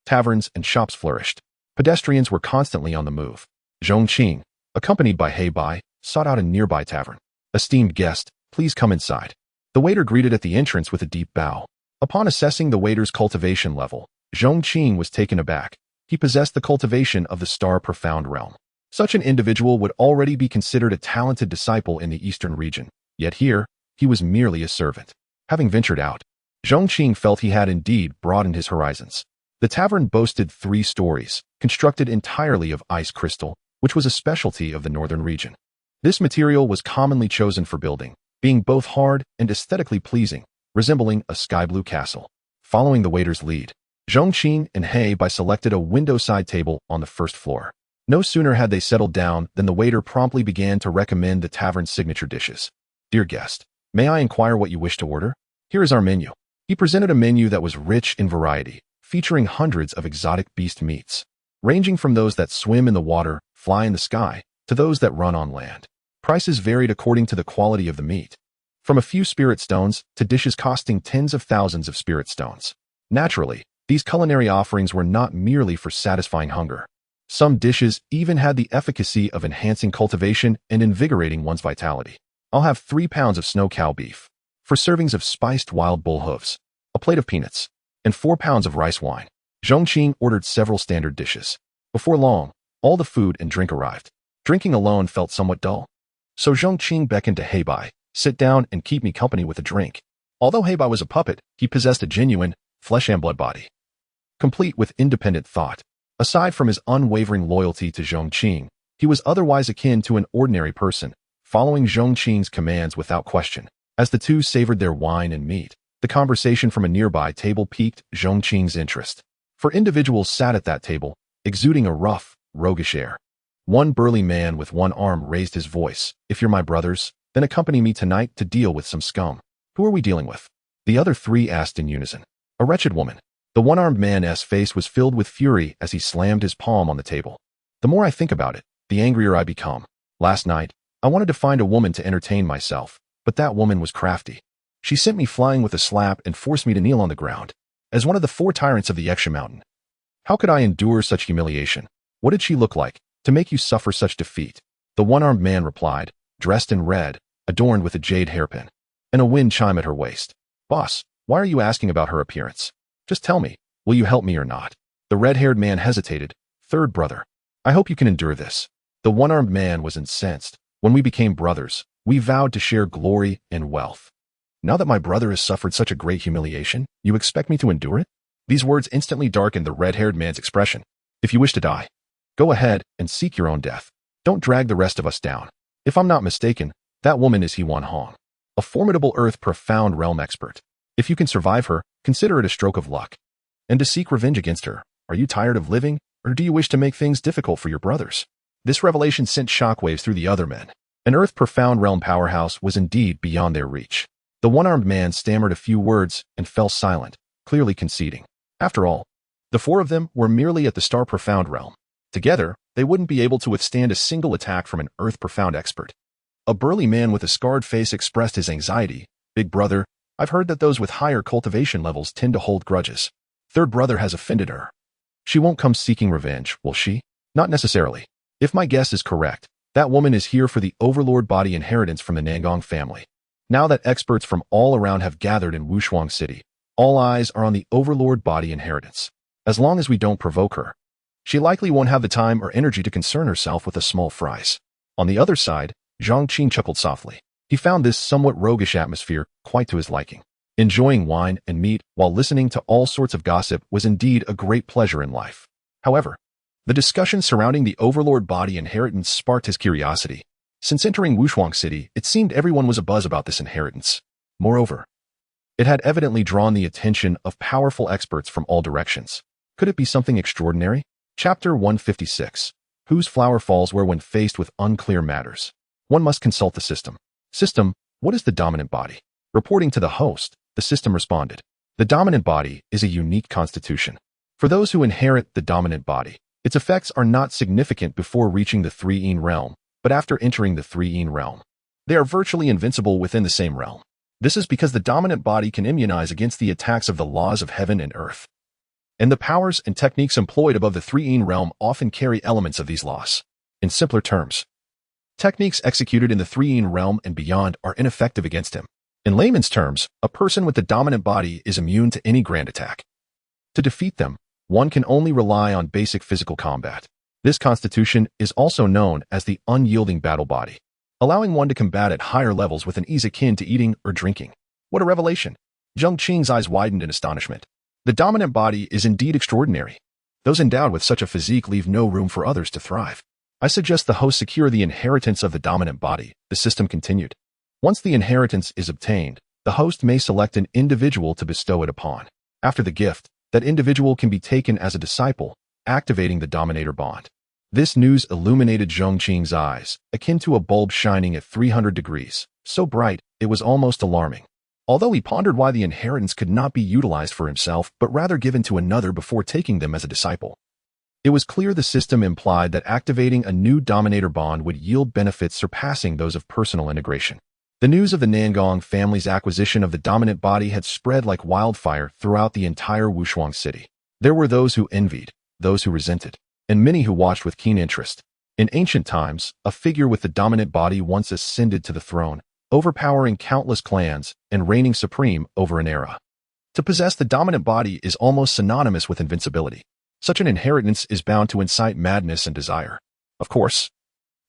S2: taverns and shops flourished. Pedestrians were constantly on the move. Zhong Qing, accompanied by He Bai, sought out a nearby tavern. "Esteemed guest, please come inside." The waiter greeted at the entrance with a deep bow. Upon assessing the waiter's cultivation level, Zhong Qing was taken aback. He possessed the cultivation of the star profound realm. Such an individual would already be considered a talented disciple in the eastern region. Yet here, he was merely a servant. Having ventured out, Zhong Qing felt he had indeed broadened his horizons. The tavern boasted 3 stories, constructed entirely of ice crystal, which was a specialty of the northern region. This material was commonly chosen for building, being both hard and aesthetically pleasing, resembling a sky-blue castle. Following the waiter's lead, Zhong Qing and He Bai selected a window-side table on the first floor. No sooner had they settled down than the waiter promptly began to recommend the tavern's signature dishes. "Dear guest, may I inquire what you wish to order? Here is our menu." He presented a menu that was rich in variety, featuring hundreds of exotic beast meats, ranging from those that swim in the water, fly in the sky, to those that run on land. Prices varied according to the quality of the meat, from a few spirit stones to dishes costing tens of thousands of spirit stones. Naturally, these culinary offerings were not merely for satisfying hunger. Some dishes even had the efficacy of enhancing cultivation and invigorating one's vitality. "I'll have 3 pounds of snow cow beef, 4 servings of spiced wild bull hooves, a plate of peanuts, and 4 pounds of rice wine." Zhong Qing ordered several standard dishes. Before long, all the food and drink arrived. Drinking alone felt somewhat dull. So Zhong Qing beckoned to He Bai, "Sit down and keep me company with a drink." Although He Bai was a puppet, he possessed a genuine, flesh and blood body, complete with independent thought. Aside from his unwavering loyalty to Zhong Qing, he was otherwise akin to an ordinary person, following Zhong Qing's commands without question. As the two savored their wine and meat, the conversation from a nearby table piqued Zhong Qing's interest. For individuals sat at that table, exuding a rough, roguish air. One burly man with one arm raised his voice. "If you're my brothers, then accompany me tonight to deal with some scum." "Who are we dealing with?" the other 3 asked in unison. "A wretched woman." The one-armed man's face was filled with fury as he slammed his palm on the table. "The more I think about it, the angrier I become. Last night, I wanted to find a woman to entertain myself, but that woman was crafty. She sent me flying with a slap and forced me to kneel on the ground, as one of the 4 tyrants of the Exia Mountain. How could I endure such humiliation? What did she look like, to make you suffer such defeat?" The one-armed man replied, dressed in red, adorned with a jade hairpin, and a wind chime at her waist. "Boss, why are you asking about her appearance? Just tell me, will you help me or not?" The red-haired man hesitated. "Third brother, I hope you can endure this." The one-armed man was incensed. "When we became brothers, we vowed to share glory and wealth. Now that my brother has suffered such a great humiliation, you expect me to endure it?" These words instantly darkened the red-haired man's expression. "If you wish to die, go ahead and seek your own death. Don't drag the rest of us down. If I'm not mistaken, that woman is He Wan Hong, a formidable Earth profound realm expert. If you can survive her, consider it a stroke of luck. And to seek revenge against her, are you tired of living, or do you wish to make things difficult for your brothers?" This revelation sent shockwaves through the other men. An Earth profound realm powerhouse was indeed beyond their reach. The one-armed man stammered a few words and fell silent, clearly conceding. After all, the 4 of them were merely at the star profound realm. Together, they wouldn't be able to withstand a single attack from an Earth profound expert. A burly man with a scarred face expressed his anxiety. "Big brother, I've heard that those with higher cultivation levels tend to hold grudges. Third brother has offended her. She won't come seeking revenge, will she?" "Not necessarily. If my guess is correct, that woman is here for the overlord body inheritance from the Nangong family. Now that experts from all around have gathered in Wushuang City, all eyes are on the overlord body inheritance. As long as we don't provoke her, she likely won't have the time or energy to concern herself with a small fries." On the other side, Zhong Qing chuckled softly. He found this somewhat roguish atmosphere quite to his liking. Enjoying wine and meat while listening to all sorts of gossip was indeed a great pleasure in life. However, the discussion surrounding the overlord body inheritance sparked his curiosity. Since entering Wushuang City, it seemed everyone was abuzz about this inheritance. Moreover, It had evidently drawn the attention of powerful experts from all directions. Could it be something extraordinary? Chapter 156. Whose flower falls where when faced with unclear matters? One must consult the system. System, what is the dominant body? Reporting to the host, the system responded. The dominant body is a unique constitution. For those who inherit the dominant body, its effects are not significant before reaching the 3-ene realm, but after entering the 3-ene realm. They are virtually invincible within the same realm. This is because the dominant body can immunize against the attacks of the laws of heaven and earth. And the powers and techniques employed above the 3-ene realm often carry elements of these laws. In simpler terms, techniques executed in the 3-ene realm and beyond are ineffective against him. In layman's terms, a person with the dominant body is immune to any grand attack. To defeat them, one can only rely on basic physical combat. This constitution is also known as the unyielding battle body, allowing one to combat at higher levels with an ease akin to eating or drinking. What a revelation! Zhong Qing's eyes widened in astonishment. The dominant body is indeed extraordinary. Those endowed with such a physique leave no room for others to thrive. I suggest the host secure the inheritance of the dominant body, the system continued. Once the inheritance is obtained, the host may select an individual to bestow it upon. After the gift, that individual can be taken as a disciple, activating the dominator bond. This news illuminated Zhong Qing's eyes, akin to a bulb shining at 300 degrees, so bright it was almost alarming. Although he pondered why the inheritance could not be utilized for himself but rather given to another before taking them as a disciple. It was clear the system implied that activating a new dominator bond would yield benefits surpassing those of personal integration. The news of the Nangong family's acquisition of the dominant body had spread like wildfire throughout the entire Wushuang city. There were those who envied, those who resented, and many who watched with keen interest. In ancient times, a figure with the dominant body once ascended to the throne, overpowering countless clans and reigning supreme over an era. To possess the dominant body is almost synonymous with invincibility. Such an inheritance is bound to incite madness and desire. Of course,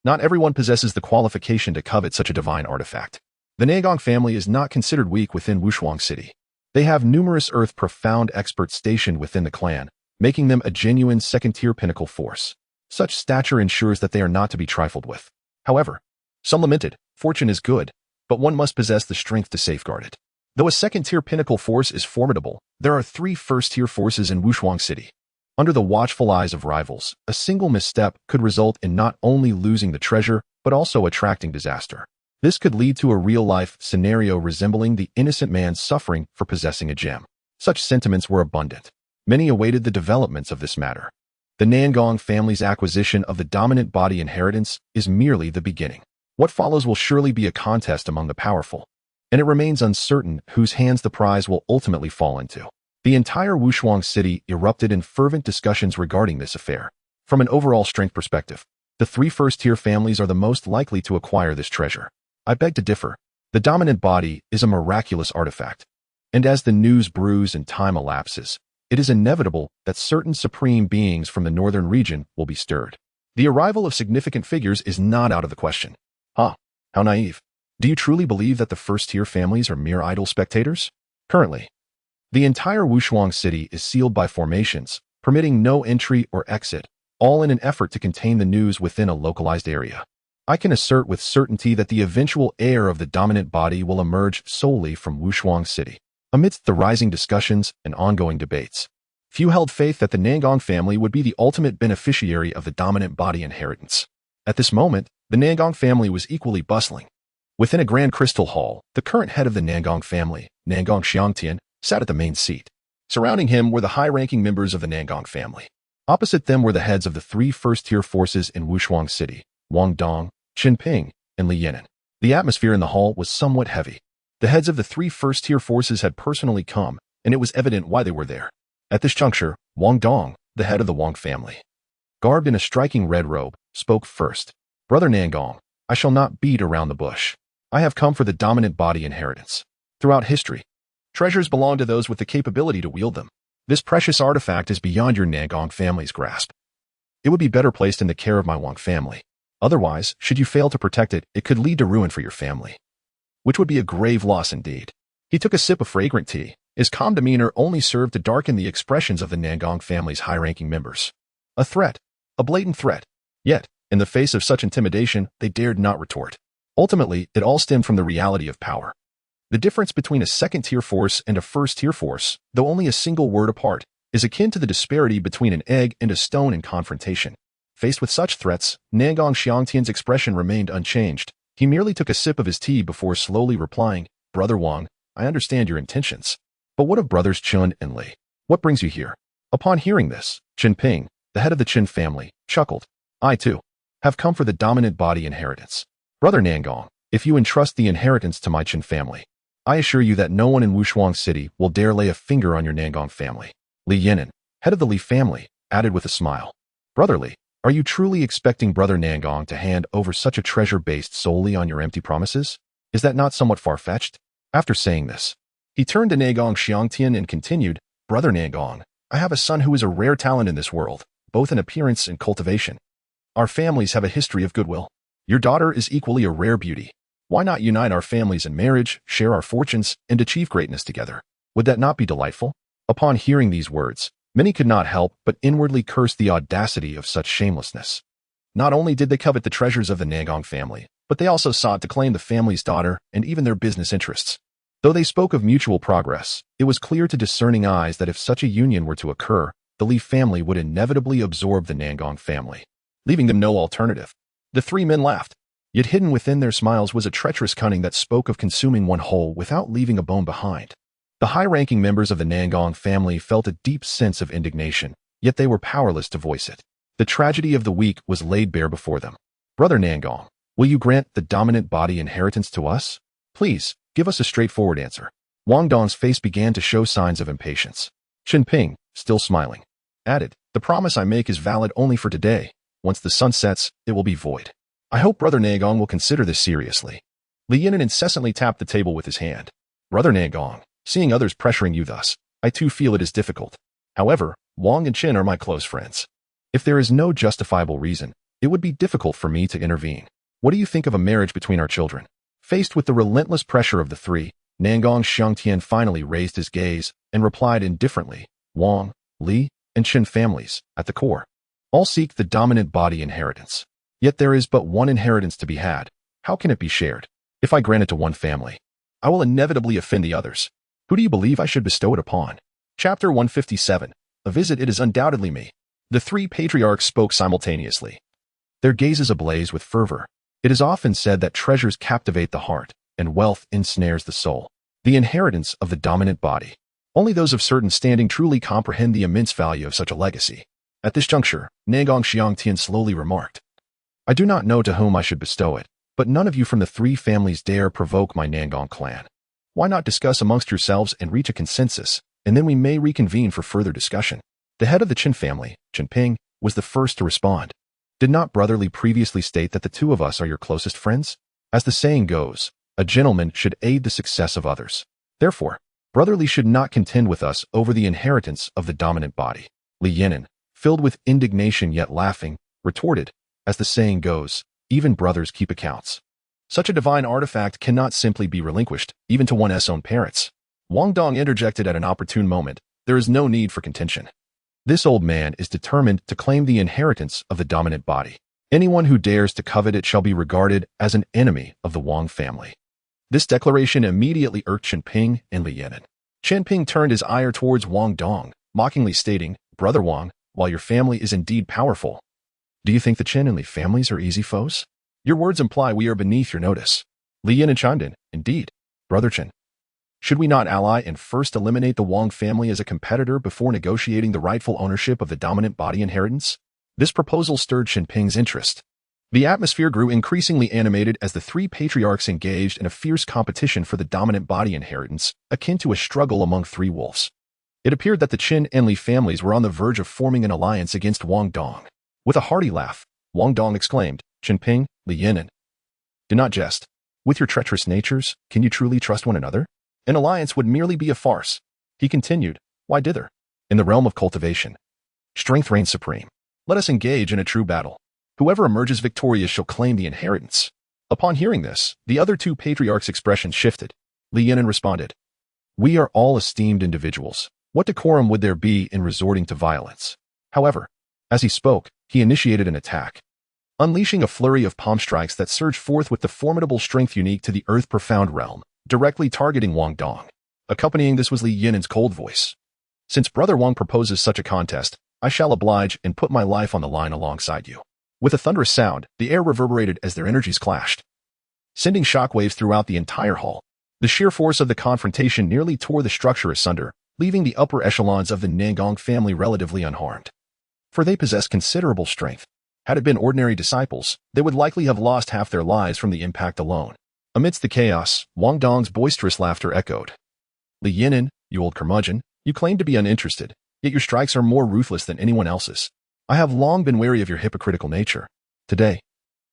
S2: not everyone possesses the qualification to covet such a divine artifact. The Nangong family is not considered weak within Wushuang City. They have numerous earth-profound experts stationed within the clan, making them a genuine second-tier pinnacle force. Such stature ensures that they are not to be trifled with. However, some lamented, fortune is good, but one must possess the strength to safeguard it. Though a second-tier pinnacle force is formidable, there are 3 first-tier forces in Wushuang City. Under the watchful eyes of rivals, a single misstep could result in not only losing the treasure, but also attracting disaster. This could lead to a real-life scenario resembling the innocent man suffering for possessing a gem. Such sentiments were abundant. Many awaited the developments of this matter. The Nangong family's acquisition of the dominant body inheritance is merely the beginning. What follows will surely be a contest among the powerful, and it remains uncertain whose hands the prize will ultimately fall into. The entire Wushuang city erupted in fervent discussions regarding this affair. From an overall strength perspective, the 3 first-tier families are the most likely to acquire this treasure. I beg to differ. The dominant body is a miraculous artifact, and as the news brews and time elapses, it is inevitable that certain supreme beings from the northern region will be stirred. The arrival of significant figures is not out of the question. How naive. Do you truly believe that the first-tier families are mere idle spectators? Currently, the entire Wushuang city is sealed by formations, permitting no entry or exit, all in an effort to contain the news within a localized area. I can assert with certainty that the eventual heir of the dominant body will emerge solely from Wushuang city. Amidst the rising discussions and ongoing debates, few held faith that the Nangong family would be the ultimate beneficiary of the dominant body inheritance. At this moment, the Nangong family was equally bustling. Within a grand crystal hall, the current head of the Nangong family, Nangong Xiangtian, sat at the main seat. Surrounding him were the high-ranking members of the Nangong family. Opposite them were the heads of the 3 first-tier forces in Wushuang city, Wang Dong, Qin Ping, and Li Yinan. The atmosphere in the hall was somewhat heavy. The heads of the 3 first-tier forces had personally come, and it was evident why they were there. At this juncture, Wang Dong, the head of the Wang family, garbed in a striking red robe, spoke first. Brother Nangong, I shall not beat around the bush. I have come for the dominant body inheritance. Throughout history, treasures belong to those with the capability to wield them. This precious artifact is beyond your Nangong family's grasp. It would be better placed in the care of my Wang family. Otherwise, should you fail to protect it, it could lead to ruin for your family, which would be a grave loss indeed. He took a sip of fragrant tea. His calm demeanor only served to darken the expressions of the Nangong family's high-ranking members. A threat, a blatant threat. Yet, in the face of such intimidation, they dared not retort. Ultimately, it all stemmed from the reality of power. The difference between a second-tier force and a first-tier force, though only a single word apart, is akin to the disparity between an egg and a stone in confrontation. Faced with such threats, Nangong Xiangtian's expression remained unchanged. He merely took a sip of his tea before slowly replying, "Brother Wang, I understand your intentions. But what of brothers Chen and Li? What brings you here?" Upon hearing this, Chen Ping, the head of the Chen family, chuckled. "I, too, have come for the dominant body inheritance. Brother Nangong, if you entrust the inheritance to my Chen family, I assure you that no one in Wushuang City will dare lay a finger on your Nangong family." Li Yinan, head of the Li family, added with a smile. "Brother Li, are you truly expecting Brother Nangong to hand over such a treasure based solely on your empty promises? Is that not somewhat far-fetched?" After saying this, he turned to Nangong Xiangtian and continued, "Brother Nangong, I have a son who is a rare talent in this world, both in appearance and cultivation. Our families have a history of goodwill. Your daughter is equally a rare beauty. Why not unite our families in marriage, share our fortunes, and achieve greatness together? Would that not be delightful?" Upon hearing these words, many could not help but inwardly curse the audacity of such shamelessness. Not only did they covet the treasures of the Nangong family, but they also sought to claim the family's daughter and even their business interests. Though they spoke of mutual progress, it was clear to discerning eyes that if such a union were to occur, the Li family would inevitably absorb the Nangong family, leaving them no alternative. The three men laughed, yet hidden within their smiles was a treacherous cunning that spoke of consuming one whole without leaving a bone behind. The high-ranking members of the Nangong family felt a deep sense of indignation, yet they were powerless to voice it. The tragedy of the week was laid bare before them. "Brother Nangong, will you grant the dominant body inheritance to us? Please, give us a straightforward answer." Wang Dong's face began to show signs of impatience. Chen Ping, still smiling, added, "The promise I make is valid only for today. Once the sun sets, it will be void. I hope Brother Nangong will consider this seriously." Li Yinan incessantly tapped the table with his hand. "Brother Nangong, seeing others pressuring you thus, I too feel it is difficult. However, Wang and Chen are my close friends. If there is no justifiable reason, it would be difficult for me to intervene. What do you think of a marriage between our children?" Faced with the relentless pressure of the three, Nangong Xiangtian finally raised his gaze and replied indifferently, "Wang, Li, and Chen families, at the core, all seek the dominant body inheritance. Yet there is but one inheritance to be had. How can it be shared? If I grant it to one family, I will inevitably offend the others. Who do you believe I should bestow it upon?" Chapter 157. A visit. It is undoubtedly me. The three patriarchs spoke simultaneously, their gazes ablaze with fervor. It is often said that treasures captivate the heart, and wealth ensnares the soul. The inheritance of the dominant body. Only those of certain standing truly comprehend the immense value of such a legacy. At this juncture, Nangong Xiangtian slowly remarked, "I do not know to whom I should bestow it, but none of you from the three families dare provoke my Nangong clan. Why not discuss amongst yourselves and reach a consensus, and then we may reconvene for further discussion." The head of the Chen family, Chen Ping, was the first to respond. "Did not Brother Li previously state that the two of us are your closest friends? As the saying goes, a gentleman should aid the success of others. Therefore, Brother Li should not contend with us over the inheritance of the dominant body." Li Yinan, filled with indignation yet laughing, retorted, "As the saying goes, even brothers keep accounts. Such a divine artifact cannot simply be relinquished, even to one's own parents." Wang Dong interjected at an opportune moment, "There is no need for contention. This old man is determined to claim the inheritance of the dominant body. Anyone who dares to covet it shall be regarded as an enemy of the Wang family." This declaration immediately irked Chen Ping and Li Yinan. Chen Ping turned his ire towards Wang Dong, mockingly stating, "Brother Wang, while your family is indeed powerful, do you think the Chen and Li families are easy foes? Your words imply we are beneath your notice." Li Yinan chimed in, "Indeed, Brother Chen. Should we not ally and first eliminate the Wang family as a competitor before negotiating the rightful ownership of the dominant body inheritance?" This proposal stirred Chen Ping's interest. The atmosphere grew increasingly animated as the three patriarchs engaged in a fierce competition for the dominant body inheritance, akin to a struggle among three wolves. It appeared that the Chen and Li families were on the verge of forming an alliance against Wang Dong. With a hearty laugh, Wang Dong exclaimed, "Chen Ping, Li Yinan, do not jest. With your treacherous natures, can you truly trust one another? An alliance would merely be a farce." He continued, "Why dither? In the realm of cultivation, strength reigns supreme. Let us engage in a true battle. Whoever emerges victorious shall claim the inheritance." Upon hearing this, the other two patriarchs' expressions shifted. Li Yinan responded, "We are all esteemed individuals. What decorum would there be in resorting to violence?" However, as he spoke, he initiated an attack, unleashing a flurry of palm strikes that surged forth with the formidable strength unique to the earth-profound realm. directly targeting Wang Dong. Accompanying this was Li Yinen's cold voice. Since Brother Wang proposes such a contest, I shall oblige and put my life on the line alongside you. With a thunderous sound, the air reverberated as their energies clashed, sending shockwaves throughout the entire hall. The sheer force of the confrontation nearly tore the structure asunder, leaving the upper echelons of the Nangong family relatively unharmed. For they possessed considerable strength. Had it been ordinary disciples, they would likely have lost half their lives from the impact alone. Amidst the chaos, Wang Dong's boisterous laughter echoed. Li Yinen, you old curmudgeon, you claim to be uninterested, yet your strikes are more ruthless than anyone else's. I have long been wary of your hypocritical nature. Today,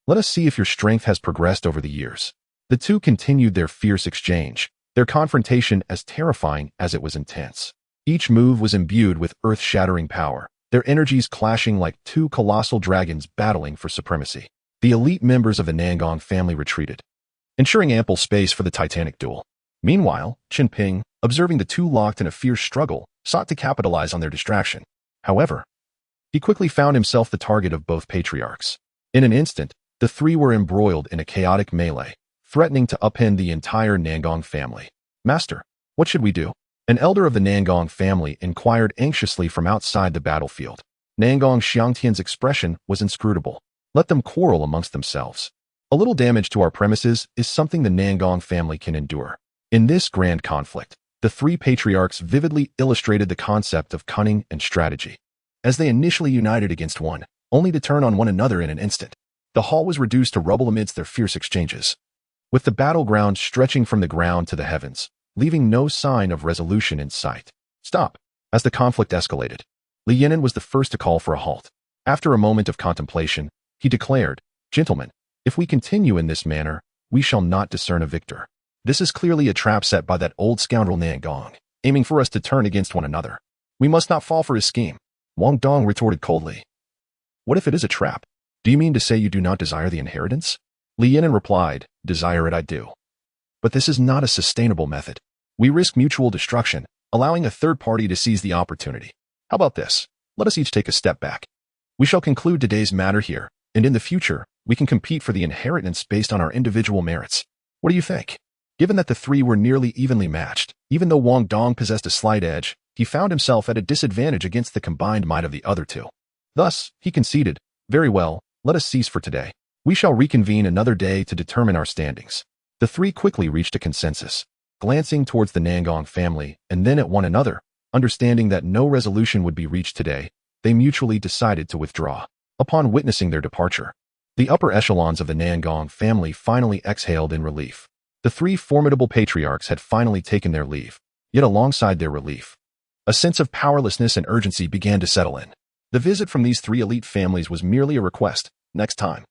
S2: let us see if your strength has progressed over the years. The two continued their fierce exchange, their confrontation as terrifying as it was intense. Each move was imbued with earth-shattering power, their energies clashing like two colossal dragons battling for supremacy. The elite members of the Nangong family retreated, ensuring ample space for the titanic duel. Meanwhile, Qin Ping, observing the two locked in a fierce struggle, sought to capitalize on their distraction. However, he quickly found himself the target of both patriarchs. In an instant, the three were embroiled in a chaotic melee, threatening to upend the entire Nangong family. Master, what should we do? An elder of the Nangong family inquired anxiously from outside the battlefield. Nangong Xiangtian's expression was inscrutable. Let them quarrel amongst themselves. A little damage to our premises is something the Nangong family can endure. In this grand conflict, the three patriarchs vividly illustrated the concept of cunning and strategy. As they initially united against one, only to turn on one another in an instant, the hall was reduced to rubble amidst their fierce exchanges, with the battleground stretching from the ground to the heavens, leaving no sign of resolution in sight. Stop! As the conflict escalated, Li Yinen was the first to call for a halt. After a moment of contemplation, he declared, Gentlemen, if we continue in this manner, we shall not discern a victor. This is clearly a trap set by that old scoundrel Nangong, aiming for us to turn against one another. We must not fall for his scheme. Wang Dong retorted coldly. What if it is a trap? Do you mean to say you do not desire the inheritance? Li Yinen replied, Desire it I do. But this is not a sustainable method. We risk mutual destruction, allowing a third party to seize the opportunity. How about this? Let us each take a step back. We shall conclude today's matter here, and in the future, we can compete for the inheritance based on our individual merits. What do you think? Given that the three were nearly evenly matched, even though Wang Dong possessed a slight edge, he found himself at a disadvantage against the combined might of the other two. Thus, he conceded, Very well, let us cease for today. We shall reconvene another day to determine our standings. The three quickly reached a consensus, glancing towards the Nangong family and then at one another. Understanding that no resolution would be reached today, they mutually decided to withdraw. Upon witnessing their departure, the upper echelons of the Nangong family finally exhaled in relief. The three formidable patriarchs had finally taken their leave, yet alongside their relief, a sense of powerlessness and urgency began to settle in. The visit from these three elite families was merely a request. Next time,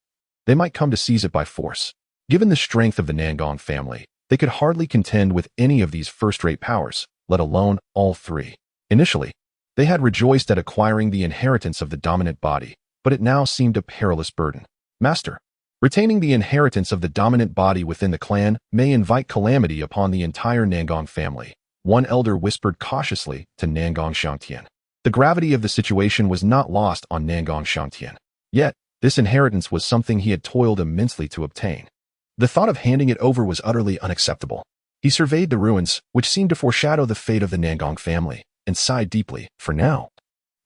S2: they might come to seize it by force. Given the strength of the Nangong family, they could hardly contend with any of these first-rate powers, let alone all three. Initially, they had rejoiced at acquiring the inheritance of the dominant body, but it now seemed a perilous burden. Master, retaining the inheritance of the dominant body within the clan may invite calamity upon the entire Nangong family, one elder whispered cautiously to Nangong Xiangtian. The gravity of the situation was not lost on Nangong Xiangtian. Yet, this inheritance was something he had toiled immensely to obtain. The thought of handing it over was utterly unacceptable. He surveyed the ruins, which seemed to foreshadow the fate of the Nangong family, and sighed deeply. For now,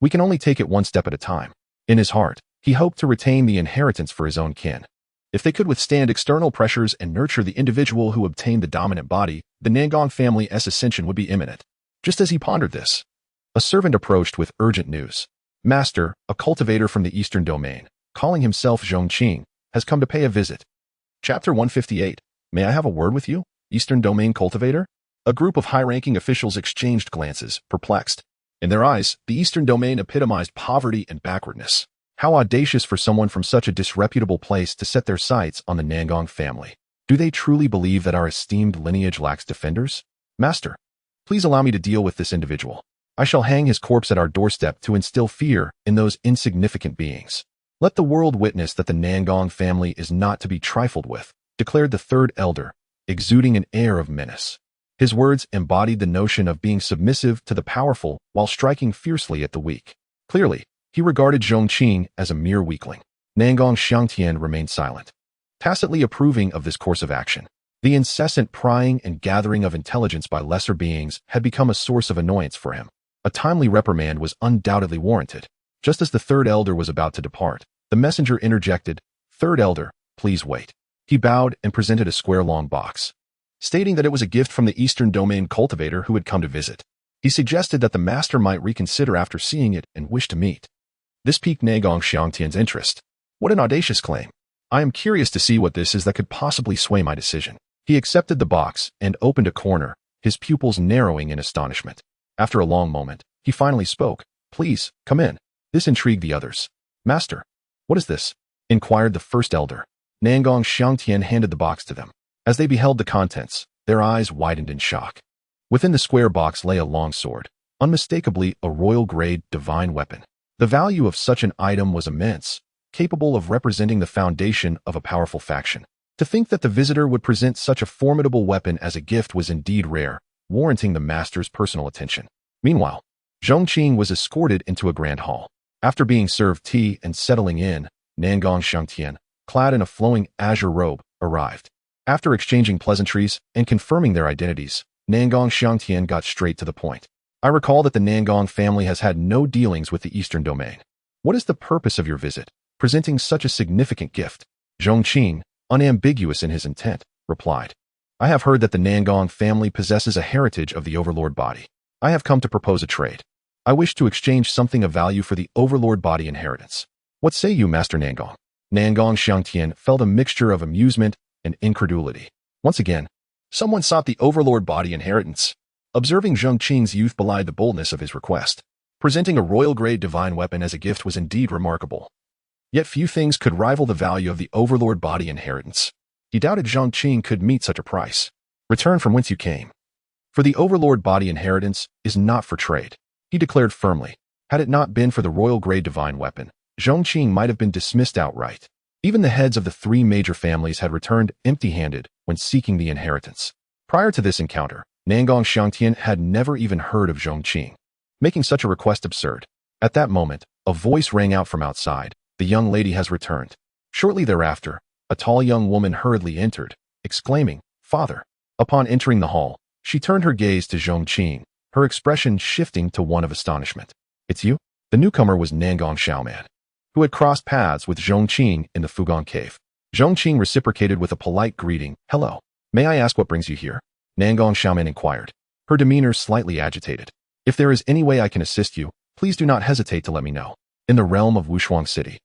S2: we can only take it one step at a time. In his heart, he hoped to retain the inheritance for his own kin. If they could withstand external pressures and nurture the individual who obtained the dominant body, the Nangong family's ascension would be imminent. Just as he pondered this, a servant approached with urgent news. Master, a cultivator from the eastern domain, calling himself Zhong Qing, has come to pay a visit. Chapter 158. May I have a word with you, Eastern Domain Cultivator? A group of high-ranking officials exchanged glances, perplexed. In their eyes, the Eastern Domain epitomized poverty and backwardness. How audacious for someone from such a disreputable place to set their sights on the Nangong family. Do they truly believe that our esteemed lineage lacks defenders? Master, please allow me to deal with this individual. I shall hang his corpse at our doorstep to instill fear in those insignificant beings. Let the world witness that the Nangong family is not to be trifled with, declared the third elder, exuding an air of menace. His words embodied the notion of being submissive to the powerful while striking fiercely at the weak. Clearly, he regarded Zhong Qing as a mere weakling. Nangong Xiangtian remained silent, tacitly approving of this course of action. The incessant prying and gathering of intelligence by lesser beings had become a source of annoyance for him. A timely reprimand was undoubtedly warranted. Just as the third elder was about to depart, the messenger interjected, "Third elder, please wait." He bowed and presented a square-long box, stating that it was a gift from the Eastern Domain cultivator who had come to visit. He suggested that the master might reconsider after seeing it and wish to meet. This piqued Nangong Xiangtian's interest. What an audacious claim. I am curious to see what this is that could possibly sway my decision. He accepted the box and opened a corner, his pupils narrowing in astonishment. After a long moment, he finally spoke. "Please, come in." This intrigued the others. "Master, what is this?" inquired the first elder. Nangong Xiangtian handed the box to them. As they beheld the contents, their eyes widened in shock. Within the square box lay a long sword, unmistakably a royal-grade divine weapon. The value of such an item was immense, capable of representing the foundation of a powerful faction. To think that the visitor would present such a formidable weapon as a gift was indeed rare, warranting the master's personal attention. Meanwhile, Zhong Qing was escorted into a grand hall. After being served tea and settling in, Nangong Xiangtian, clad in a flowing azure robe, arrived. After exchanging pleasantries and confirming their identities, Nangong Xiangtian got straight to the point. "I recall that the Nangong family has had no dealings with the Eastern Domain. What is the purpose of your visit, presenting such a significant gift?" Zhong Qing, unambiguous in his intent, replied, "I have heard that the Nangong family possesses a heritage of the Overlord body. I have come to propose a trade. I wish to exchange something of value for the Overlord body inheritance. What say you, Master Nangong?" Nangong Xiangtian felt a mixture of amusement and incredulity. Once again, someone sought the Overlord body inheritance. Observing Zhong Qing's youth belied the boldness of his request. Presenting a royal-grade divine weapon as a gift was indeed remarkable. Yet few things could rival the value of the Overlord body inheritance. He doubted Zhong Qing could meet such a price. "Return from whence you came. For the Overlord body inheritance is not for trade," he declared firmly. Had it not been for the royal-grade divine weapon, Zhong Qing might have been dismissed outright. Even the heads of the three major families had returned empty-handed when seeking the inheritance. Prior to this encounter, Nangong Xiangtian had never even heard of Zhong Qing, making such a request absurd. At that moment, a voice rang out from outside. "The young lady has returned." Shortly thereafter, a tall young woman hurriedly entered, exclaiming, "Father." Upon entering the hall, she turned her gaze to Zhong Qing, her expression shifting to one of astonishment. "It's you?" The newcomer was Nangong Xiaoman, who had crossed paths with Zhong Qing in the Fugong Cave. Zhong Qing reciprocated with a polite greeting. "Hello. May I ask what brings you here?" Nangong Xiaoman inquired, her demeanor slightly agitated. "If there is any way I can assist you, please do not hesitate to let me know." In the realm of Wushuang City,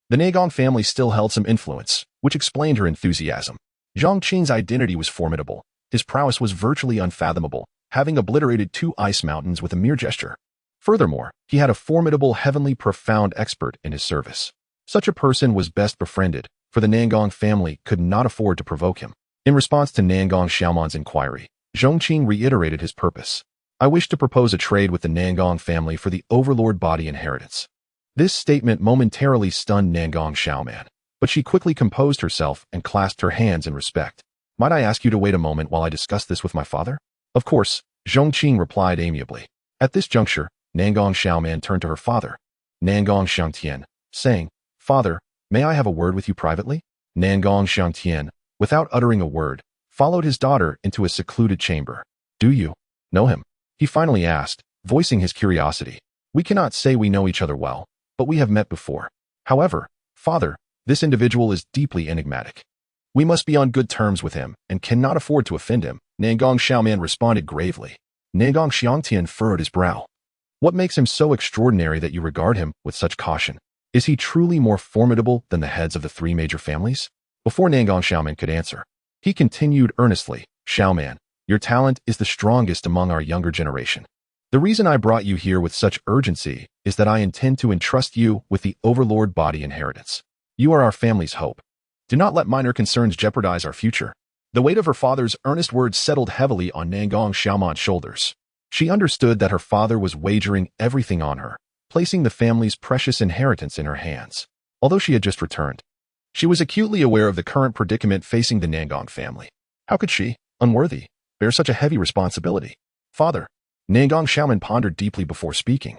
S2: the Nangong family still held some influence, which explained her enthusiasm. Zhong Qing's identity was formidable. His prowess was virtually unfathomable, having obliterated 2 ice mountains with a mere gesture. Furthermore, he had a formidable heavenly profound expert in his service. Such a person was best befriended, for the Nangong family could not afford to provoke him. In response to Nangong Xiaoman's inquiry, Zhong Qing reiterated his purpose. "I wish to propose a trade with the Nangong family for the Overlord body inheritance." This statement momentarily stunned Nangong Xiaoman, but she quickly composed herself and clasped her hands in respect. "Might I ask you to wait a moment while I discuss this with my father?" "Of course," Zhong Qing replied amiably. At this juncture, Nangong Xiaoman turned to her father, Nangong Xiangtian, saying, "Father, may I have a word with you privately?" Nangong Xiangtian, without uttering a word, followed his daughter into a secluded chamber. "Do you know him?" he finally asked, voicing his curiosity. "We cannot say we know each other well, but we have met before. However, father, this individual is deeply enigmatic. We must be on good terms with him and cannot afford to offend him." Nangong Xiaoman responded gravely. Nangong Xiangtian furrowed his brow. "What makes him so extraordinary that you regard him with such caution? Is he truly more formidable than the heads of the 3 major families?" Before Nangong Xiaoman could answer, he continued earnestly, "Xiaoman, your talent is the strongest among our younger generation. The reason I brought you here with such urgency is that I intend to entrust you with the Overlord body inheritance. You are our family's hope. Do not let minor concerns jeopardize our future." The weight of her father's earnest words settled heavily on Nangong Xiaoman's shoulders. She understood that her father was wagering everything on her, placing the family's precious inheritance in her hands. Although she had just returned, she was acutely aware of the current predicament facing the Nangong family. How could she, unworthy, bear such a heavy responsibility? "Father," Nangong Xiaoman pondered deeply before speaking.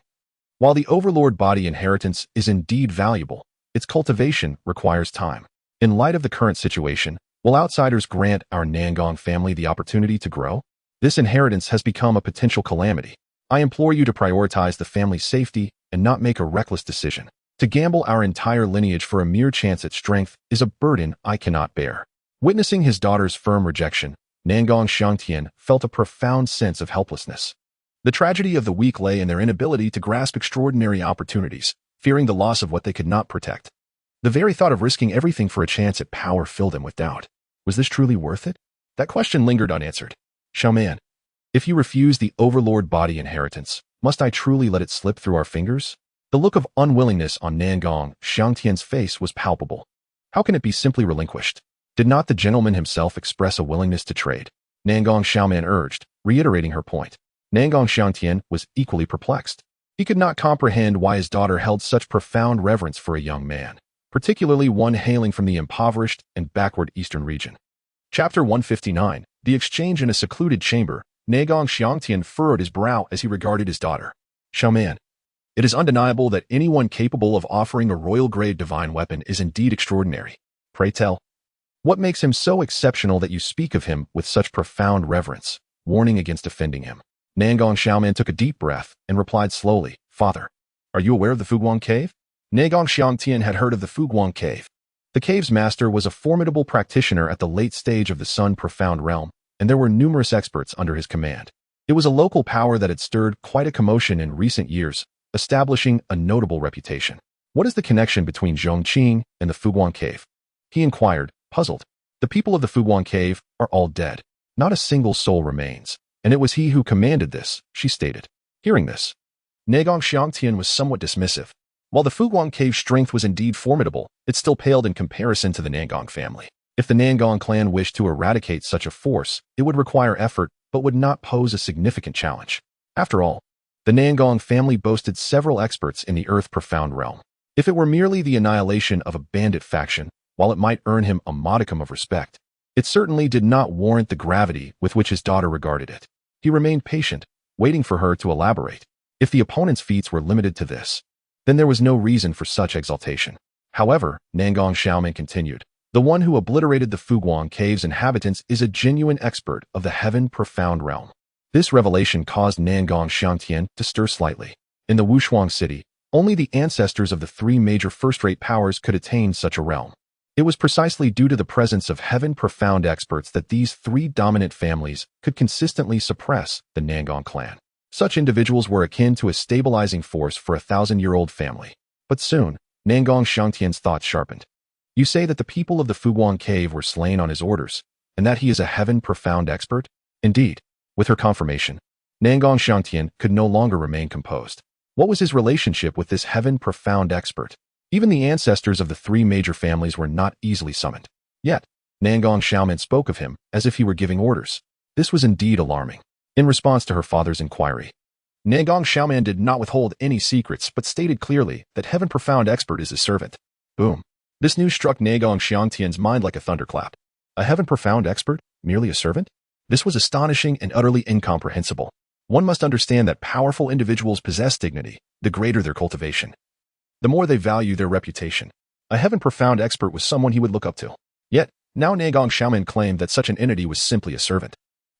S2: "While the Overlord body inheritance is indeed valuable, its cultivation requires time. In light of the current situation, Will outsiders grant our Nangong family the opportunity to grow? This inheritance has become a potential calamity. I implore you to prioritize the family's safety and not make a reckless decision. To gamble our entire lineage for a mere chance at strength is a burden I cannot bear. Witnessing his daughter's firm rejection, Nangong Xiangtian felt a profound sense of helplessness. The tragedy of the weak lay in their inability to grasp extraordinary opportunities, fearing the loss of what they could not protect. The very thought of risking everything for a chance at power filled him with doubt. Was this truly worth it? That question lingered unanswered. Xiaoman, if you refuse the overlord body inheritance, must I truly let it slip through our fingers? The look of unwillingness on Nangong Xiangtian's face was palpable. How can it be simply relinquished? Did not the gentleman himself express a willingness to trade? Nangong Xiaoman urged, reiterating her point. Nangong Xiangtian was equally perplexed. He could not comprehend why his daughter held such profound reverence for a young man, particularly one hailing from the impoverished and backward eastern region. Chapter 159, The Exchange in a Secluded Chamber. Nangong Xiangtian furrowed his brow as he regarded his daughter. Xiaoman, it is undeniable that anyone capable of offering a royal-grade divine weapon is indeed extraordinary. Pray tell, what makes him so exceptional that you speak of him with such profound reverence, warning against offending him? Nangong Xiaoman took a deep breath and replied slowly, Father, are you aware of the Fuguang Cave? Nangong Xiangtian had heard of the Fuguang Cave. The cave's master was a formidable practitioner at the late stage of the Sun Profound Realm, and there were numerous experts under his command. It was a local power that had stirred quite a commotion in recent years, establishing a notable reputation. What is the connection between Zhong Qing and the Fuguang Cave? He inquired, puzzled. The people of the Fuguang Cave are all dead. Not a single soul remains, and it was he who commanded this, she stated. Hearing this, Nangong Xiangtian was somewhat dismissive. While the Fuguang Cave's strength was indeed formidable, it still paled in comparison to the Nangong family. If the Nangong clan wished to eradicate such a force, it would require effort, but would not pose a significant challenge. After all, the Nangong family boasted several experts in the Earth Profound Realm. If it were merely the annihilation of a bandit faction, while it might earn him a modicum of respect, it certainly did not warrant the gravity with which his daughter regarded it. He remained patient, waiting for her to elaborate. If the opponent's feats were limited to this, then there was no reason for such exaltation. However, Nangong Xiaoman continued, the one who obliterated the Fuguang Cave's inhabitants is a genuine expert of the Heaven Profound Realm. This revelation caused Nangong Xiangtian to stir slightly. In the Wushuang city, only the ancestors of the three major first-rate powers could attain such a realm. It was precisely due to the presence of Heaven Profound experts that these three dominant families could consistently suppress the Nangong clan. Such individuals were akin to a stabilizing force for a 1,000-year-old family. But soon, Nangong Xiangtian's thoughts sharpened. You say that the people of the Fuguang Cave were slain on his orders, and that he is a Heaven Profound expert? Indeed. With her confirmation, Nangong Xiangtian could no longer remain composed. What was his relationship with this Heaven Profound expert? Even the ancestors of the three major families were not easily summoned. Yet, Nangong Xiaoman spoke of him as if he were giving orders. This was indeed alarming. In response to her father's inquiry, Nangong Xiaoman did not withhold any secrets but stated clearly that Heaven Profound expert is his servant. Boom. This news struck Nangong Xiangtian's mind like a thunderclap. A Heaven Profound expert? Merely a servant? This was astonishing and utterly incomprehensible. One must understand that powerful individuals possess dignity, the greater their cultivation, the more they value their reputation. A Heaven Profound expert was someone he would look up to. Yet, now Nangong Xiaoman claimed that such an entity was simply a servant.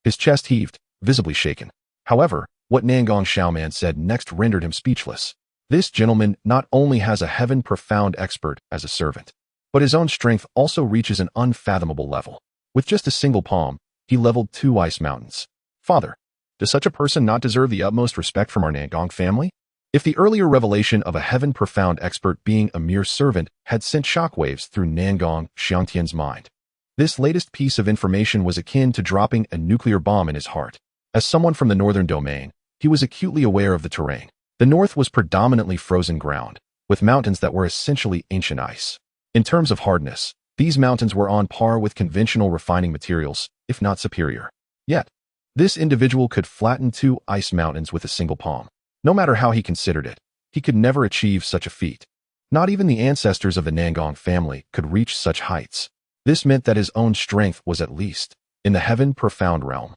S2: His chest heaved, visibly shaken. However, what Nangong Xiaoman said next rendered him speechless. This gentleman not only has a Heaven Profound expert as a servant, but his own strength also reaches an unfathomable level. With just a single palm, he leveled 2 ice mountains. Father, does such a person not deserve the utmost respect from our Nangong family? If the earlier revelation of a Heaven Profound expert being a mere servant had sent shockwaves through Nangong Xiangtian's mind, this latest piece of information was akin to dropping a nuclear bomb in his heart. As someone from the northern domain, he was acutely aware of the terrain. The north was predominantly frozen ground, with mountains that were essentially ancient ice. In terms of hardness, these mountains were on par with conventional refining materials, if not superior. Yet, this individual could flatten 2 ice mountains with a single palm. No matter how he considered it, he could never achieve such a feat. Not even the ancestors of the Nangong family could reach such heights. This meant that his own strength was at least in the Heaven Profound realm.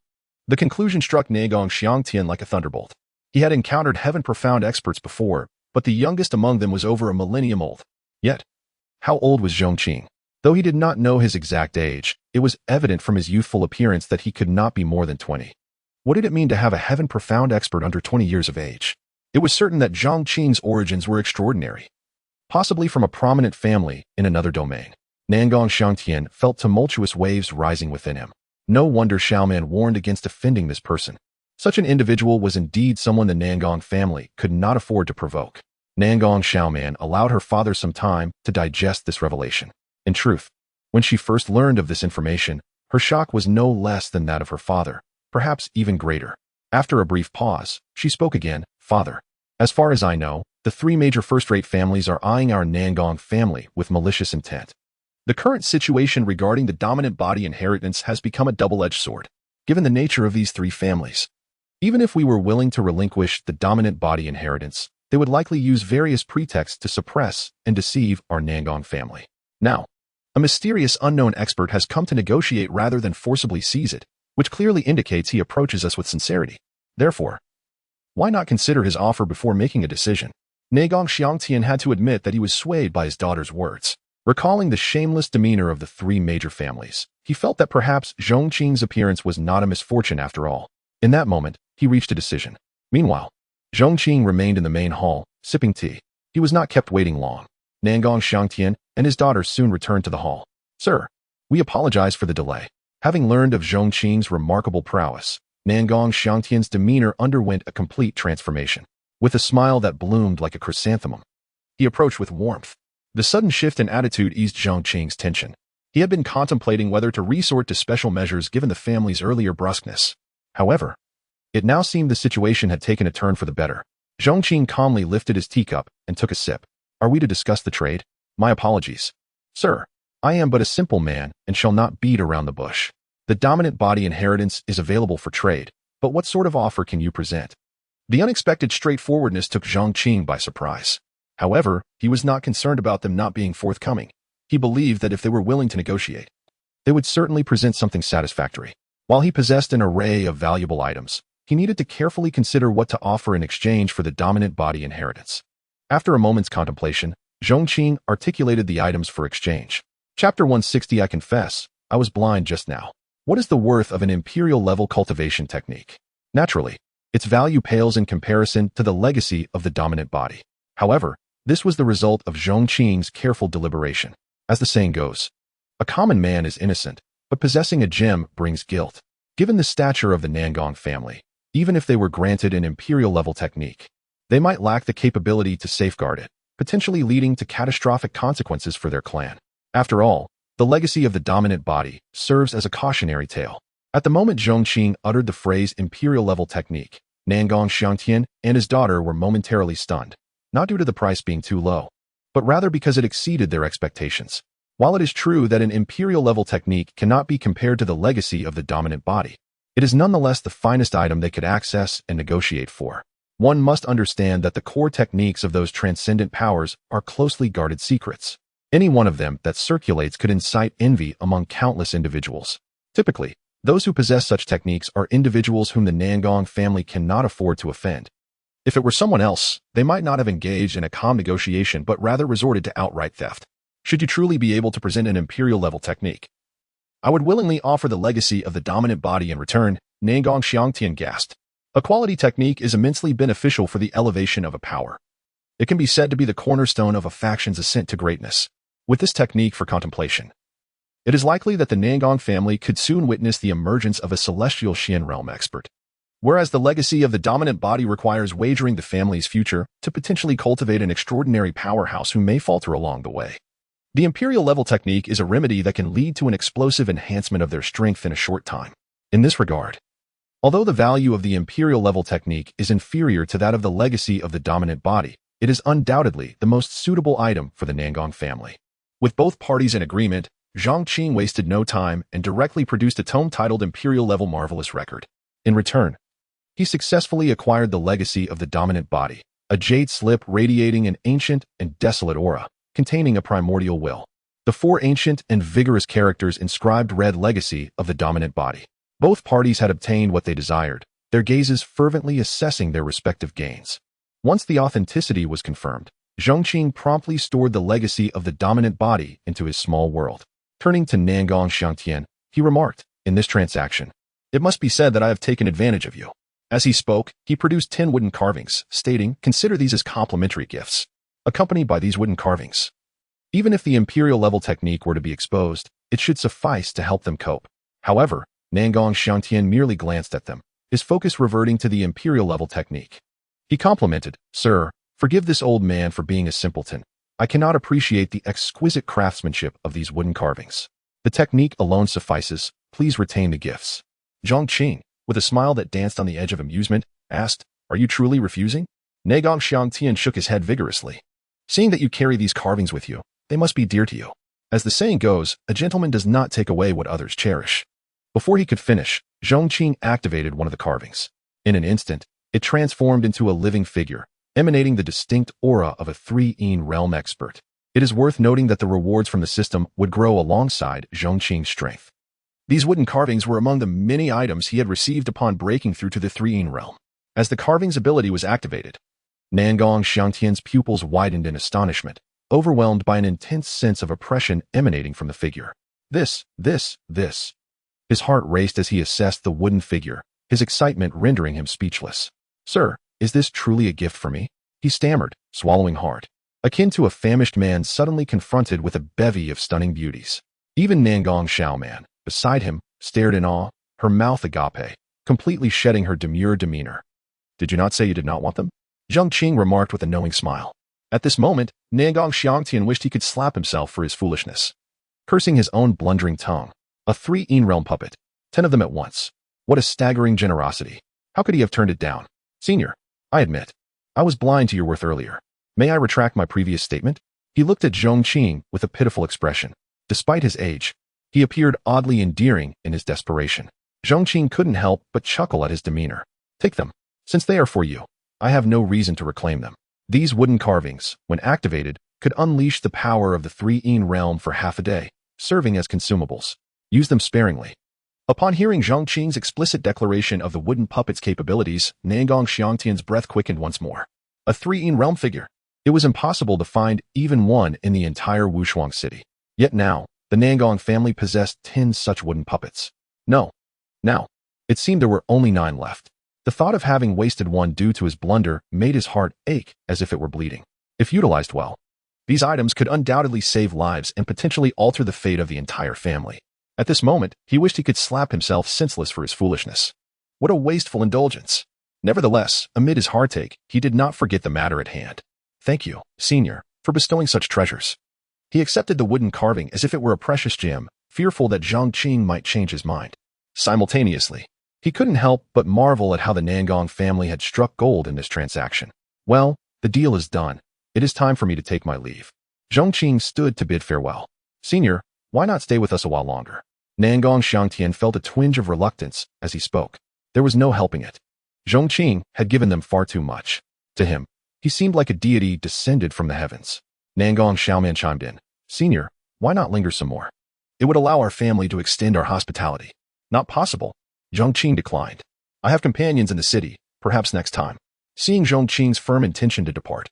S2: The conclusion struck Nangong Xiangtian like a thunderbolt. He had encountered Heaven Profound experts before, but the youngest among them was over a millennium old. Yet, how old was Zhong Qing? Though he did not know his exact age, it was evident from his youthful appearance that he could not be more than 20. What did it mean to have a heaven-profound expert under 20 years of age? It was certain that Zhong Qing's origins were extraordinary, possibly from a prominent family in another domain. Nangong Xiangtian felt tumultuous waves rising within him. No wonder Xiaoman warned against offending this person. Such an individual was indeed someone the Nangong family could not afford to provoke. Nangong Xiaoman allowed her father some time to digest this revelation. In truth, when she first learned of this information, her shock was no less than that of her father, perhaps even greater. After a brief pause, she spoke again. Father, as far as I know, the three major first-rate families are eyeing our Nangong family with malicious intent. The current situation regarding the dominant body inheritance has become a double-edged sword, given the nature of these three families. Even if we were willing to relinquish the dominant body inheritance, they would likely use various pretexts to suppress and deceive our Nangong family. Now, a mysterious unknown expert has come to negotiate rather than forcibly seize it, which clearly indicates he approaches us with sincerity. Therefore, why not consider his offer before making a decision? Nangong Xiangtian had to admit that he was swayed by his daughter's words. Recalling the shameless demeanor of the three major families, he felt that perhaps Zhong Qing's appearance was not a misfortune after all. In that moment, he reached a decision. Meanwhile, Zhong Qing remained in the main hall, sipping tea. He was not kept waiting long. Nangong Xiangtian and his daughter soon returned to the hall. Sir, we apologize for the delay. Having learned of Zhong Qing's remarkable prowess, Nangong Xiangtian's demeanor underwent a complete transformation. With a smile that bloomed like a chrysanthemum, he approached with warmth. The sudden shift in attitude eased Zhong Qing's tension. He had been contemplating whether to resort to special measures given the family's earlier brusqueness. However, it now seemed the situation had taken a turn for the better. Zhong Qing calmly lifted his teacup and took a sip. Are we to discuss the trade? My apologies. Sir, I am but a simple man and shall not beat around the bush. The dominant body inheritance is available for trade, but what sort of offer can you present? The unexpected straightforwardness took Zhong Qing by surprise. However, he was not concerned about them not being forthcoming. He believed that if they were willing to negotiate, they would certainly present something satisfactory. While he possessed an array of valuable items, he needed to carefully consider what to offer in exchange for the dominant body inheritance. After a moment's contemplation, Zhong Qing articulated the items for exchange. Chapter 160. I confess, I was blind just now. What is the worth of an imperial-level cultivation technique? Naturally, its value pales in comparison to the legacy of the dominant body. However, this was the result of Zhong Qing's careful deliberation. As the saying goes, a common man is innocent, but possessing a gem brings guilt. Given the stature of the Nangong family, even if they were granted an imperial-level technique, they might lack the capability to safeguard it, potentially leading to catastrophic consequences for their clan. After all, the legacy of the dominant body serves as a cautionary tale. At the moment Zhong Qing uttered the phrase imperial-level technique, Nangong Xiangtian and his daughter were momentarily stunned. Not due to the price being too low, but rather because it exceeded their expectations. While it is true that an imperial-level technique cannot be compared to the legacy of the dominant body, it is nonetheless the finest item they could access and negotiate for. One must understand that the core techniques of those transcendent powers are closely guarded secrets. Any one of them that circulates could incite envy among countless individuals. Typically, those who possess such techniques are individuals whom the Nangong family cannot afford to offend. If it were someone else, they might not have engaged in a calm negotiation but rather resorted to outright theft. Should you truly be able to present an imperial-level technique, I would willingly offer the legacy of the dominant body in return, Nangong Xiangtian gasped. A quality technique is immensely beneficial for the elevation of a power. It can be said to be the cornerstone of a faction's ascent to greatness. With this technique for contemplation, it is likely that the Nangong family could soon witness the emergence of a celestial Xian realm expert. Whereas the legacy of the dominant body requires wagering the family's future to potentially cultivate an extraordinary powerhouse who may falter along the way. The imperial-level technique is a remedy that can lead to an explosive enhancement of their strength in a short time. In this regard, although the value of the imperial-level technique is inferior to that of the legacy of the dominant body, it is undoubtedly the most suitable item for the Nangong family. With both parties in agreement, Zhong Qing wasted no time and directly produced a tome titled Imperial-Level Marvelous Record. In return, he successfully acquired the legacy of the dominant body, a jade slip radiating an ancient and desolate aura, containing a primordial will. The four ancient and vigorous characters inscribed read Legacy of the Dominant Body. Both parties had obtained what they desired, their gazes fervently assessing their respective gains. Once the authenticity was confirmed, Zhong Qing promptly stored the legacy of the dominant body into his small world. Turning to Nangong Xiangtian, he remarked, "In this transaction, it must be said that I have taken advantage of you." As he spoke, he produced 10 wooden carvings, stating, "Consider these as complimentary gifts." Accompanied by these wooden carvings, even if the imperial-level technique were to be exposed, it should suffice to help them cope. However, Nangong Xiangtian merely glanced at them, his focus reverting to the imperial-level technique. He complimented, "Sir, forgive this old man for being a simpleton. I cannot appreciate the exquisite craftsmanship of these wooden carvings. The technique alone suffices. Please retain the gifts." Zhong Qing, with a smile that danced on the edge of amusement, asked, "Are you truly refusing?" Nangong Xiangtian shook his head vigorously. "Seeing that you carry these carvings with you, they must be dear to you. As the saying goes, a gentleman does not take away what others cherish." Before he could finish, Zhong Qing activated one of the carvings. In an instant, it transformed into a living figure, emanating the distinct aura of a 3-ene realm expert. It is worth noting that the rewards from the system would grow alongside Zhong Qing's strength. These wooden carvings were among the many items he had received upon breaking through to the 3-ene realm. As the carving's ability was activated, Nangong Xiangtian's pupils widened in astonishment, overwhelmed by an intense sense of oppression emanating from the figure. This. His heart raced as he assessed the wooden figure, his excitement rendering him speechless. "Sir, is this truly a gift for me?" he stammered, swallowing hard, akin to a famished man suddenly confronted with a bevy of stunning beauties. Even Nangong Xiaoman, beside him, stared in awe, her mouth agape, completely shedding her demure demeanor. "Did you not say you did not want them?" Zhong Qing remarked with a knowing smile. At this moment, Nangong Xiangtian wished he could slap himself for his foolishness. Cursing his own blundering tongue. A 3-ene realm puppet. 10 of them at once. What a staggering generosity. How could he have turned it down? "Senior, I admit, I was blind to your worth earlier. May I retract my previous statement?" He looked at Zhong Qing with a pitiful expression. Despite his age, he appeared oddly endearing in his desperation. Zhong Qing couldn't help but chuckle at his demeanor. "Take them. Since they are for you, I have no reason to reclaim them." These wooden carvings, when activated, could unleash the power of the 3-ene realm for half a day, serving as consumables. Use them sparingly. Upon hearing Zhong Qing's explicit declaration of the wooden puppet's capabilities, Nangong Xiangtian's breath quickened once more. A 3-ene realm figure. It was impossible to find even one in the entire Wushuang city. Yet now, the Nangong family possessed 10 such wooden puppets. Now, it seemed there were only 9 left. The thought of having wasted one due to his blunder made his heart ache as if it were bleeding. If utilized well, these items could undoubtedly save lives and potentially alter the fate of the entire family. At this moment, he wished he could slap himself senseless for his foolishness. What a wasteful indulgence. Nevertheless, amid his heartache, he did not forget the matter at hand. "Thank you, Senior, for bestowing such treasures." He accepted the wooden carving as if it were a precious gem, fearful that Zhong Qing might change his mind. Simultaneously, he couldn't help but marvel at how the Nangong family had struck gold in this transaction. "Well, the deal is done. It is time for me to take my leave." Zhong Qing stood to bid farewell. "Senior, why not stay with us a while longer?" Nangong Xiangtian felt a twinge of reluctance as he spoke. There was no helping it. Zhong Qing had given them far too much. To him, he seemed like a deity descended from the heavens. Nangong Xiaoman chimed in. "Senior, why not linger some more? It would allow our family to extend our hospitality." "Not possible." Zhong Qing declined. "I have companions in the city, perhaps next time." Seeing Zhong Qing's firm intention to depart,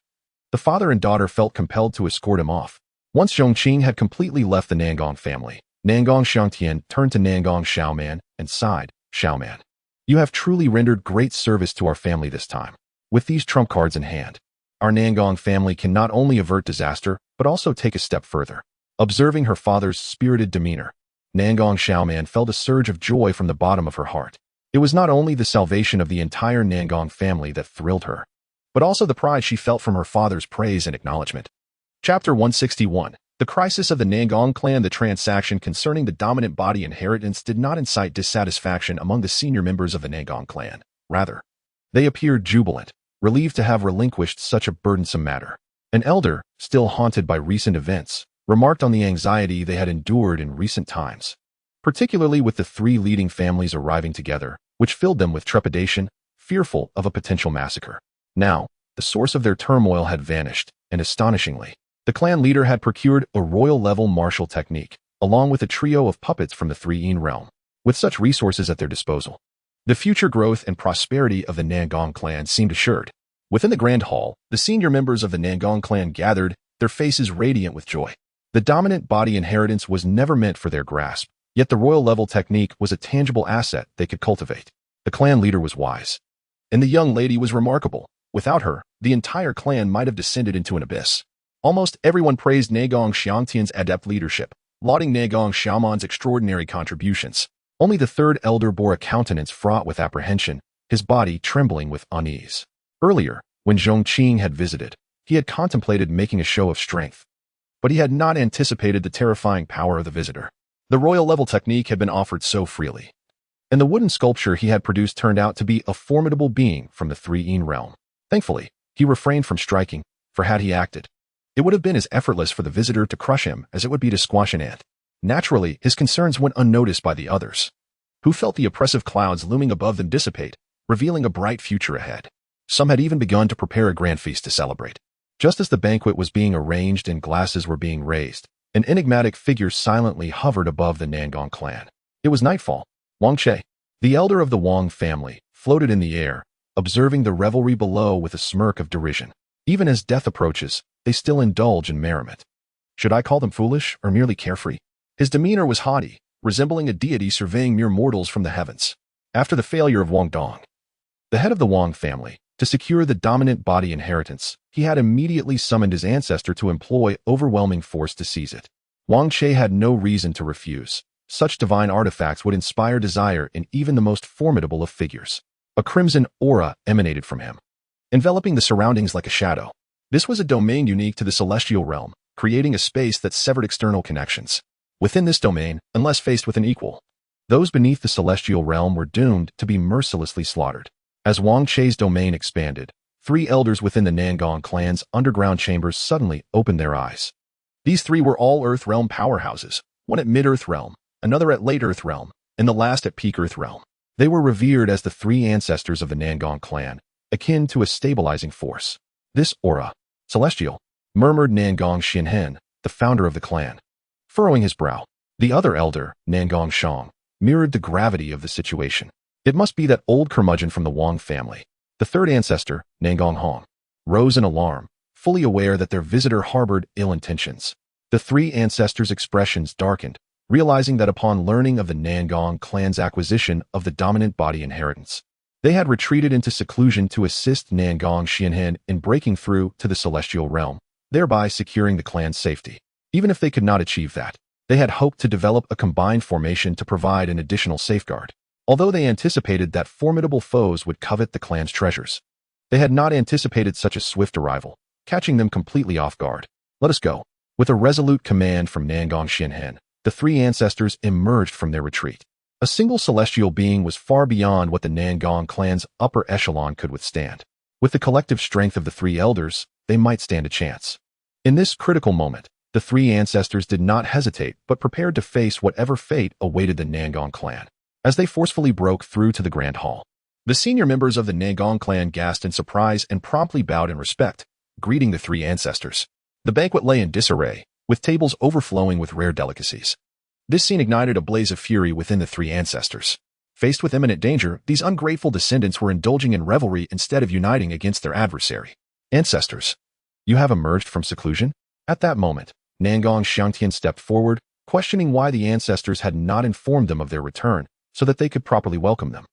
S2: the father and daughter felt compelled to escort him off. Once Zhong Qing had completely left the Nangong family, Nangong Xiangtian turned to Nangong Xiaoman and sighed, "Xiaoman, you have truly rendered great service to our family this time. With these trump cards in hand, our Nangong family can not only avert disaster, but also take a step further." Observing her father's spirited demeanor, Nangong Xiaoman felt a surge of joy from the bottom of her heart. It was not only the salvation of the entire Nangong family that thrilled her, but also the pride she felt from her father's praise and acknowledgement. Chapter 161. The crisis of the Nangong clan. The transaction concerning the dominant body inheritance did not incite dissatisfaction among the senior members of the Nangong clan. Rather, they appeared jubilant, relieved to have relinquished such a burdensome matter. An elder, still haunted by recent events, remarked on the anxiety they had endured in recent times, particularly with the 3 leading families arriving together, which filled them with trepidation, fearful of a potential massacre. Now, the source of their turmoil had vanished, and astonishingly, the clan leader had procured a royal-level martial technique, along with a trio of puppets from the 3-ene realm. With such resources at their disposal, the future growth and prosperity of the Nangong clan seemed assured. Within the grand hall, the senior members of the Nangong clan gathered, their faces radiant with joy. The dominant body inheritance was never meant for their grasp, yet the royal-level technique was a tangible asset they could cultivate. The clan leader was wise. And the young lady was remarkable. Without her, the entire clan might have descended into an abyss. Almost everyone praised Negong Xiangtian's adept leadership, lauding Negong Xiaoman's extraordinary contributions. Only the third elder bore a countenance fraught with apprehension, his body trembling with unease. Earlier, when Zhong Qing had visited, he had contemplated making a show of strength. But he had not anticipated the terrifying power of the visitor. The royal-level technique had been offered so freely. And the wooden sculpture he had produced turned out to be a formidable being from the Three-Yin realm. Thankfully, he refrained from striking, for had he acted, it would have been as effortless for the visitor to crush him as it would be to squash an ant. Naturally, his concerns went unnoticed by the others, who felt the oppressive clouds looming above them dissipate, revealing a bright future ahead. Some had even begun to prepare a grand feast to celebrate. Just as the banquet was being arranged and glasses were being raised, an enigmatic figure silently hovered above the Nangong clan. It was nightfall. Wang Che, the elder of the Wang family, floated in the air, observing the revelry below with a smirk of derision. Even as death approaches, they still indulge in merriment. Should I call them foolish or merely carefree? His demeanor was haughty, resembling a deity surveying mere mortals from the heavens. After the failure of Wang Dong, the head of the Wang family, to secure the dominant body inheritance, he had immediately summoned his ancestor to employ overwhelming force to seize it. Wang Che had no reason to refuse. Such divine artifacts would inspire desire in even the most formidable of figures. A crimson aura emanated from him, enveloping the surroundings like a shadow. This was a domain unique to the celestial realm, creating a space that severed external connections. Within this domain, unless faced with an equal, those beneath the celestial realm were doomed to be mercilessly slaughtered. As Wang Che's domain expanded, 3 elders within the Nangong clan's underground chambers suddenly opened their eyes. These 3 were all Earth realm powerhouses, one at mid-Earth realm, another at late Earth realm, and the last at peak Earth realm. They were revered as the 3 ancestors of the Nangong clan, akin to a stabilizing force. This aura, celestial, murmured Nangong Xianhen, the founder of the clan. Furrowing his brow, the other elder, Nangong Shang, mirrored the gravity of the situation. It must be that old curmudgeon from the Wang family. The third ancestor, Nangong Hong, rose in alarm, fully aware that their visitor harbored ill intentions. The 3 ancestors' expressions darkened, realizing that upon learning of the Nangong clan's acquisition of the dominant body inheritance, they had retreated into seclusion to assist Nangong Xianhen in breaking through to the celestial realm, thereby securing the clan's safety. Even if they could not achieve that, they had hoped to develop a combined formation to provide an additional safeguard. Although they anticipated that formidable foes would covet the clan's treasures, they had not anticipated such a swift arrival, catching them completely off guard. Let us go. With a resolute command from Nangong Xianhen, the 3 ancestors emerged from their retreat. A single celestial being was far beyond what the Nangong clan's upper echelon could withstand. With the collective strength of the 3 elders, they might stand a chance. In this critical moment, the 3 ancestors did not hesitate but prepared to face whatever fate awaited the Nangong clan. As they forcefully broke through to the grand hall, the senior members of the Nangong clan gasped in surprise and promptly bowed in respect, greeting the 3 ancestors. The banquet lay in disarray, with tables overflowing with rare delicacies. This scene ignited a blaze of fury within the 3 ancestors. Faced with imminent danger, these ungrateful descendants were indulging in revelry instead of uniting against their adversary. Ancestors, you have emerged from seclusion? At that moment, Nangong Xiangtian stepped forward, questioning why the ancestors had not informed them of their return, so that they could properly welcome them.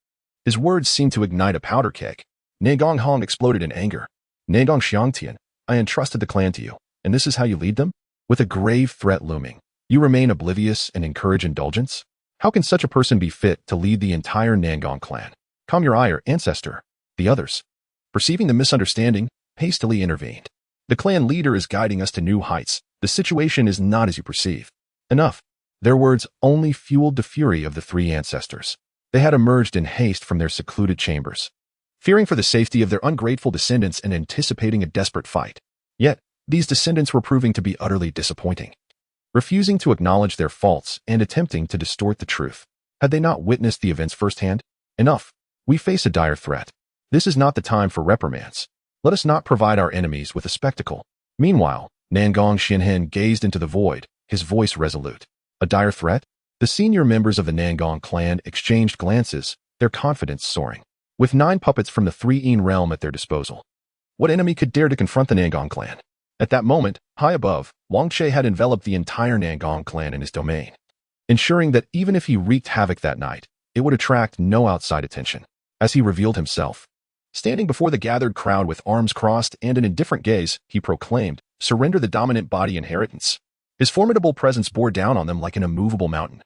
S2: His words seemed to ignite a powder keg. Nangong Hong exploded in anger. Nangong Xiangtian, I entrusted the clan to you, and this is how you lead them? With a grave threat looming, you remain oblivious and encourage indulgence? How can such a person be fit to lead the entire Nangong clan? Calm your ire, ancestor. The others, perceiving the misunderstanding, hastily intervened. The clan leader is guiding us to new heights. The situation is not as you perceive. Enough. Their words only fueled the fury of the 3 ancestors. They had emerged in haste from their secluded chambers, fearing for the safety of their ungrateful descendants and anticipating a desperate fight. Yet, these descendants were proving to be utterly disappointing, refusing to acknowledge their faults and attempting to distort the truth. Had they not witnessed the events firsthand? Enough. We face a dire threat. This is not the time for reprimands. Let us not provide our enemies with a spectacle. Meanwhile, Nangong Xianhen gazed into the void, his voice resolute. A dire threat? The senior members of the Nangong clan exchanged glances, their confidence soaring. With 9 puppets from the Three-Yin realm at their disposal, what enemy could dare to confront the Nangong clan? At that moment, high above, Wang Che had enveloped the entire Nangong clan in his domain, ensuring that even if he wreaked havoc that night, it would attract no outside attention. As he revealed himself, standing before the gathered crowd with arms crossed and an indifferent gaze, he proclaimed, "Surrender the dominant body inheritance." His formidable presence bore down on them like an immovable mountain,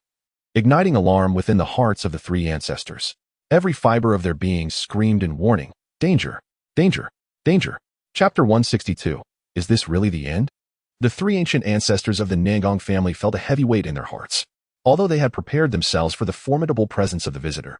S2: igniting alarm within the hearts of the three ancestors. Every fiber of their beings screamed in warning, "Danger! Danger! Danger!" Chapter 162. Is this really the end? The three ancient ancestors of the Nangong family felt a heavy weight in their hearts, although they had prepared themselves for the formidable presence of the visitor.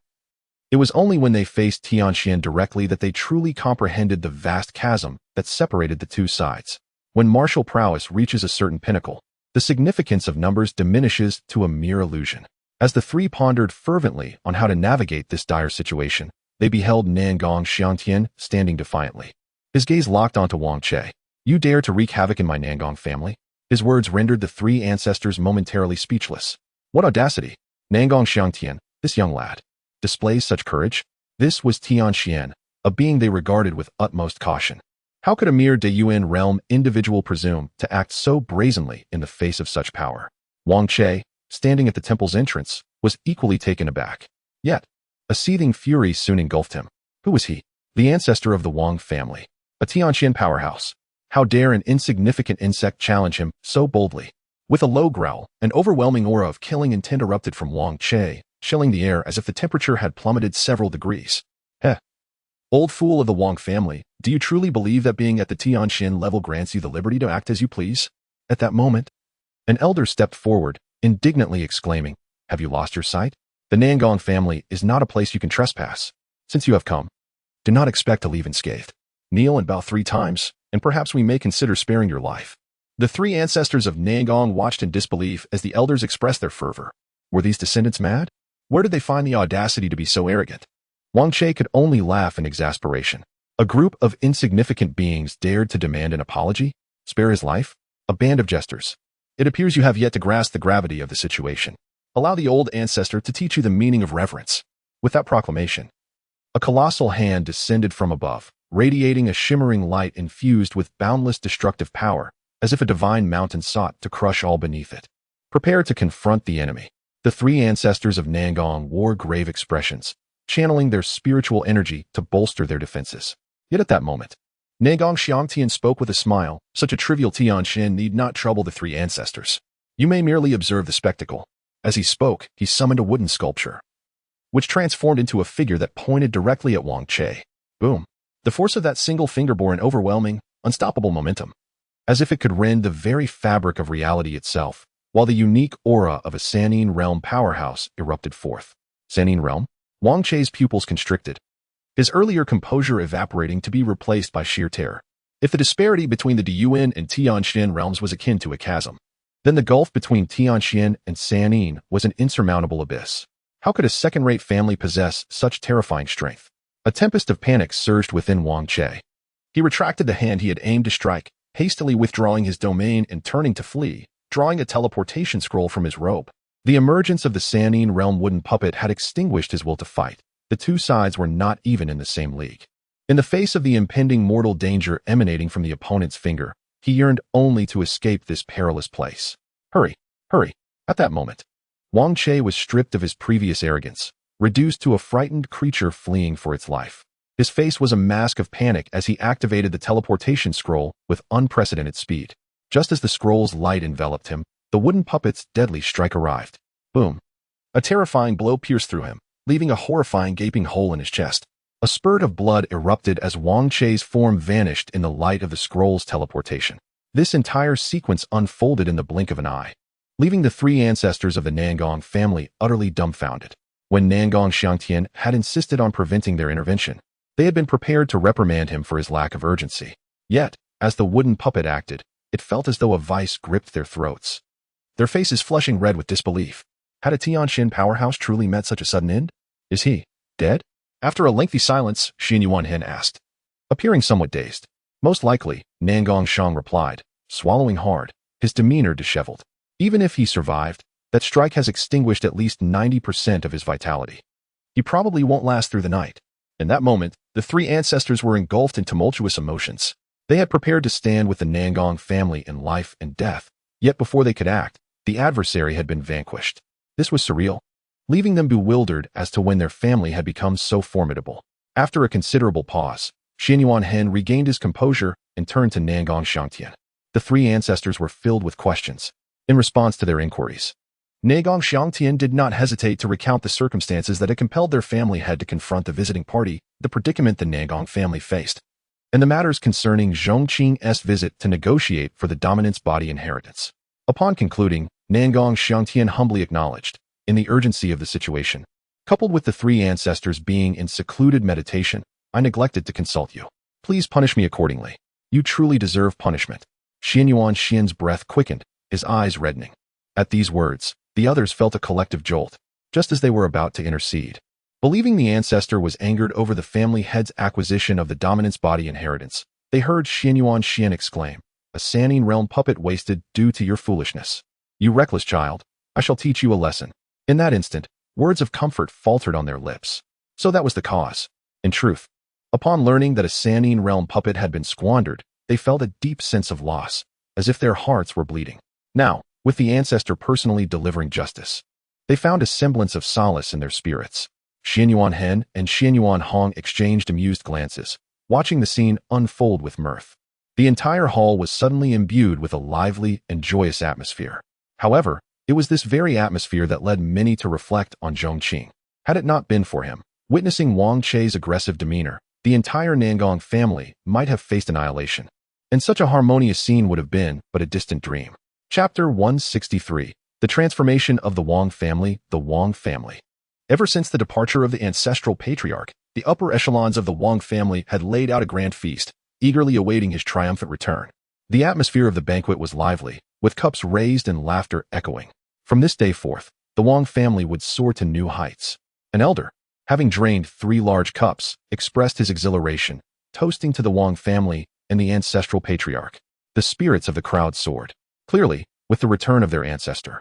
S2: It was only when they faced Tianxian directly that they truly comprehended the vast chasm that separated the two sides. When martial prowess reaches a certain pinnacle, the significance of numbers diminishes to a mere illusion. As the three pondered fervently on how to navigate this dire situation, they beheld Nangong Xiangtian standing defiantly. His gaze locked onto Wang Che. "You dare to wreak havoc in my Nangong family?" His words rendered the three ancestors momentarily speechless. What audacity! Nangong Xiangtian, this young lad, displays such courage? This was Tianxian, a being they regarded with utmost caution. How could a mere Deyuan realm individual presume to act so brazenly in the face of such power? Wang Che, standing at the temple's entrance, was equally taken aback. Yet, a seething fury soon engulfed him. Who was he? The ancestor of the Wang family, a Tianxian powerhouse. How dare an insignificant insect challenge him so boldly? With a low growl, an overwhelming aura of killing intent erupted from Wang Che, chilling the air as if the temperature had plummeted several degrees. Heh. Old fool of the Wang family, do you truly believe that being at the Tianxian level grants you the liberty to act as you please? At that moment, an elder stepped forward, indignantly exclaiming, "Have you lost your sight? The Nangong family is not a place you can trespass. Since you have come, do not expect to leave unscathed. Kneel and bow 3 times, and perhaps we may consider sparing your life." The three ancestors of Nangong watched in disbelief as the elders expressed their fervor. Were these descendants mad? Where did they find the audacity to be so arrogant? Wang Che could only laugh in exasperation. A group of insignificant beings dared to demand an apology? Spare his life? A band of jesters. It appears you have yet to grasp the gravity of the situation. Allow the old ancestor to teach you the meaning of reverence. With that proclamation, a colossal hand descended from above, radiating a shimmering light infused with boundless destructive power, as if a divine mountain sought to crush all beneath it. Prepare to confront the enemy. The three ancestors of Nangong wore grave expressions, channeling their spiritual energy to bolster their defenses. Yet at that moment, Nangong Xiangtian spoke with a smile. Such a trivial Tianxian need not trouble the three ancestors. You may merely observe the spectacle. As he spoke, he summoned a wooden sculpture, which transformed into a figure that pointed directly at Wang Che. Boom. The force of that single finger bore an overwhelming, unstoppable momentum, as if it could rend the very fabric of reality itself, while the unique aura of a Sanine realm powerhouse erupted forth. Sanine realm? Wang Che's pupils constricted, his earlier composure evaporating to be replaced by sheer terror. If the disparity between the Deyuan and Tianxian realms was akin to a chasm, then the gulf between Tianxian and Sanine was an insurmountable abyss. How could a second-rate family possess such terrifying strength? A tempest of panic surged within Wang Che. He retracted the hand he had aimed to strike, hastily withdrawing his domain and turning to flee, drawing a teleportation scroll from his robe. The emergence of the Sanine realm wooden puppet had extinguished his will to fight. The two sides were not even in the same league. In the face of the impending mortal danger emanating from the opponent's finger, he yearned only to escape this perilous place. Hurry, hurry. At that moment, Wang Che was stripped of his previous arrogance, reduced to a frightened creature fleeing for its life. His face was a mask of panic as he activated the teleportation scroll with unprecedented speed. Just as the scroll's light enveloped him, the wooden puppet's deadly strike arrived. Boom. A terrifying blow pierced through him, leaving a horrifying gaping hole in his chest. A spurt of blood erupted as Wang Che's form vanished in the light of the scroll's teleportation. This entire sequence unfolded in the blink of an eye, leaving the three ancestors of the Nangong family utterly dumbfounded. When Nangong Xiangtian had insisted on preventing their intervention, they had been prepared to reprimand him for his lack of urgency. Yet, as the wooden puppet acted, it felt as though a vice gripped their throats, their faces flushing red with disbelief. Had a Tianxian powerhouse truly met such a sudden end? Is he dead? After a lengthy silence, Xin Yuanhen asked, appearing somewhat dazed. Most likely, Nangong Shang replied, swallowing hard, his demeanor disheveled. Even if he survived, that strike has extinguished at least 90% of his vitality. He probably won't last through the night. In that moment, the three ancestors were engulfed in tumultuous emotions. They had prepared to stand with the Nangong family in life and death, yet before they could act, the adversary had been vanquished. This was surreal, leaving them bewildered as to when their family had become so formidable. After a considerable pause, Xianyuan Hen regained his composure and turned to Nangong Xiangtian. The three ancestors were filled with questions. In response to their inquiries, Nangong Xiangtian did not hesitate to recount the circumstances that had compelled their family head to confront the visiting party, the predicament the Nangong family faced, and the matters concerning Zhong Qing's visit to negotiate for the dominant's body inheritance. Upon concluding, Nangong Xiangtian humbly acknowledged, in the urgency of the situation, coupled with the three ancestors being in secluded meditation, I neglected to consult you. Please punish me accordingly. You truly deserve punishment. Xianyuan Xian's breath quickened, his eyes reddening. At these words, the others felt a collective jolt, just as they were about to intercede. Believing the ancestor was angered over the family head's acquisition of the dominant's body inheritance, they heard Xianyuan Xian exclaim, "A Sanine realm puppet wasted due to your foolishness. You reckless child, I shall teach you a lesson." In that instant, words of comfort faltered on their lips. So that was the cause. In truth, upon learning that a Sanine realm puppet had been squandered, they felt a deep sense of loss, as if their hearts were bleeding. Now, with the ancestor personally delivering justice, they found a semblance of solace in their spirits. Xianyuan Hen and Xianyuan Hong exchanged amused glances, watching the scene unfold with mirth. The entire hall was suddenly imbued with a lively and joyous atmosphere. However, it was this very atmosphere that led many to reflect on Zhong Qing. Had it not been for him, witnessing Wang Chei's aggressive demeanor, the entire Nangong family might have faced annihilation, and such a harmonious scene would have been but a distant dream. Chapter 163. The Transformation of the Wang Family. The Wang family. Ever since the departure of the ancestral patriarch, the upper echelons of the Wang family had laid out a grand feast, eagerly awaiting his triumphant return. The atmosphere of the banquet was lively, with cups raised and laughter echoing. From this day forth, the Wang family would soar to new heights. An elder, having drained 3 large cups, expressed his exhilaration, toasting to the Wang family and the ancestral patriarch. The spirits of the crowd soared. Clearly, with the return of their ancestor,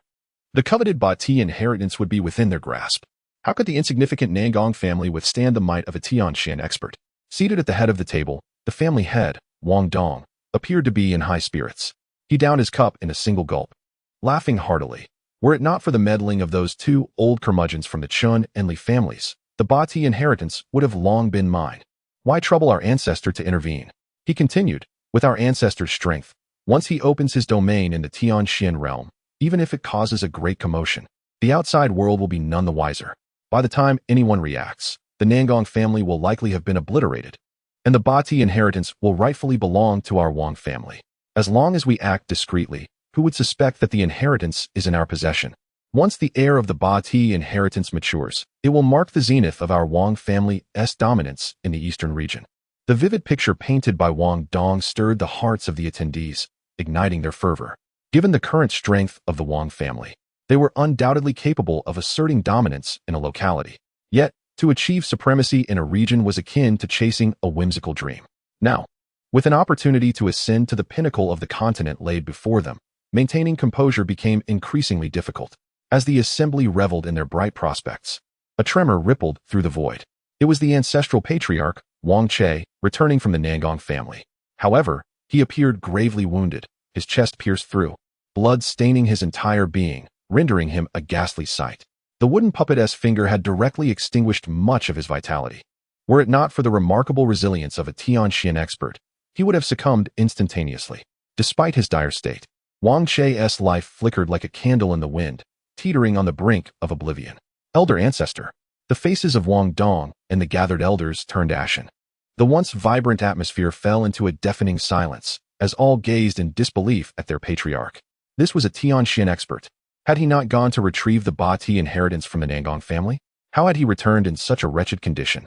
S2: the coveted Bati inheritance would be within their grasp. How could the insignificant Nangong family withstand the might of a Tianxian expert? Seated at the head of the table, the family head, Wang Dong, appeared to be in high spirits. He downed his cup in a single gulp, laughing heartily. Were it not for the meddling of those 2 old curmudgeons from the Chun and Li families, the Bati inheritance would have long been mine. Why trouble our ancestor to intervene? He continued, with our ancestor's strength, once he opens his domain in the Tianxian realm, even if it causes a great commotion, the outside world will be none the wiser. By the time anyone reacts, the Nangong family will likely have been obliterated, and the Bati inheritance will rightfully belong to our Wang family. As long as we act discreetly, who would suspect that the inheritance is in our possession? Once the heir of the Bati inheritance matures, it will mark the zenith of our Wang family's dominance in the eastern region. The vivid picture painted by Wang Dong stirred the hearts of the attendees, igniting their fervor. Given the current strength of the Wang family, they were undoubtedly capable of asserting dominance in a locality. Yet, to achieve supremacy in a region was akin to chasing a whimsical dream. Now, with an opportunity to ascend to the pinnacle of the continent laid before them, maintaining composure became increasingly difficult. As the assembly reveled in their bright prospects, a tremor rippled through the void. It was the ancestral patriarch, Wang Chei, returning from the Nangong family. However, he appeared gravely wounded, his chest pierced through, blood staining his entire being, rendering him a ghastly sight. The wooden puppet's finger had directly extinguished much of his vitality. Were it not for the remarkable resilience of a Tianxian expert, he would have succumbed instantaneously. Despite his dire state, Wang Chei's life flickered like a candle in the wind, teetering on the brink of oblivion. Elder ancestor. The faces of Wang Dong and the gathered elders turned ashen. The once vibrant atmosphere fell into a deafening silence, as all gazed in disbelief at their patriarch. This was a Tianxian expert. Had he not gone to retrieve the Bati inheritance from the Nangong family? How had he returned in such a wretched condition?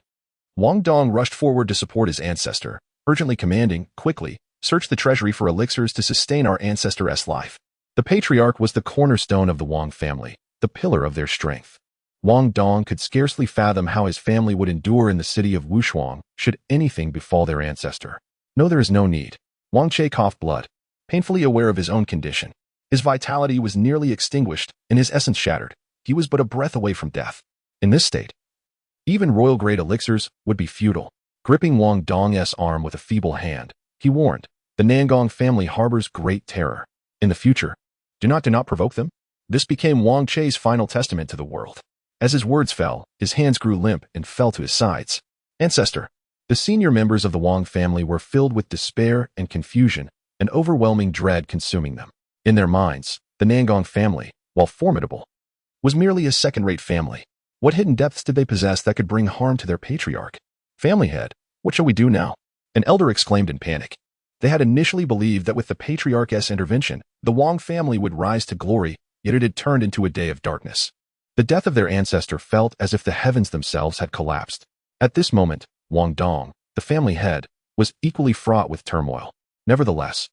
S2: Wang Dong rushed forward to support his ancestor, urgently commanding, quickly, search the treasury for elixirs to sustain our ancestor's life. The patriarch was the cornerstone of the Wang family, the pillar of their strength. Wang Dong could scarcely fathom how his family would endure in the city of Wushuang should anything befall their ancestor. No, there is no need. Wang Chei coughed blood, painfully aware of his own condition. His vitality was nearly extinguished and his essence shattered. He was but a breath away from death. In this state, even royal-grade elixirs would be futile. Gripping Wang Dong's arm with a feeble hand, He warned, the Nangong family harbors great terror. In the future, do not provoke them. This became Wang Chei's final testament to the world. As his words fell, his hands grew limp and fell to his sides. Ancestor. The senior members of the Wang family were filled with despair and confusion, an overwhelming dread consuming them. In their minds, the Nangong family, while formidable, was merely a second-rate family. What hidden depths did they possess that could bring harm to their patriarch? Family head, what shall we do now? An elder exclaimed in panic. They had initially believed that with the patriarch's intervention, the Wang family would rise to glory, yet it had turned into a day of darkness. The death of their ancestor felt as if the heavens themselves had collapsed. At this moment, Wang Dong, the family head, was equally fraught with turmoil. Nevertheless,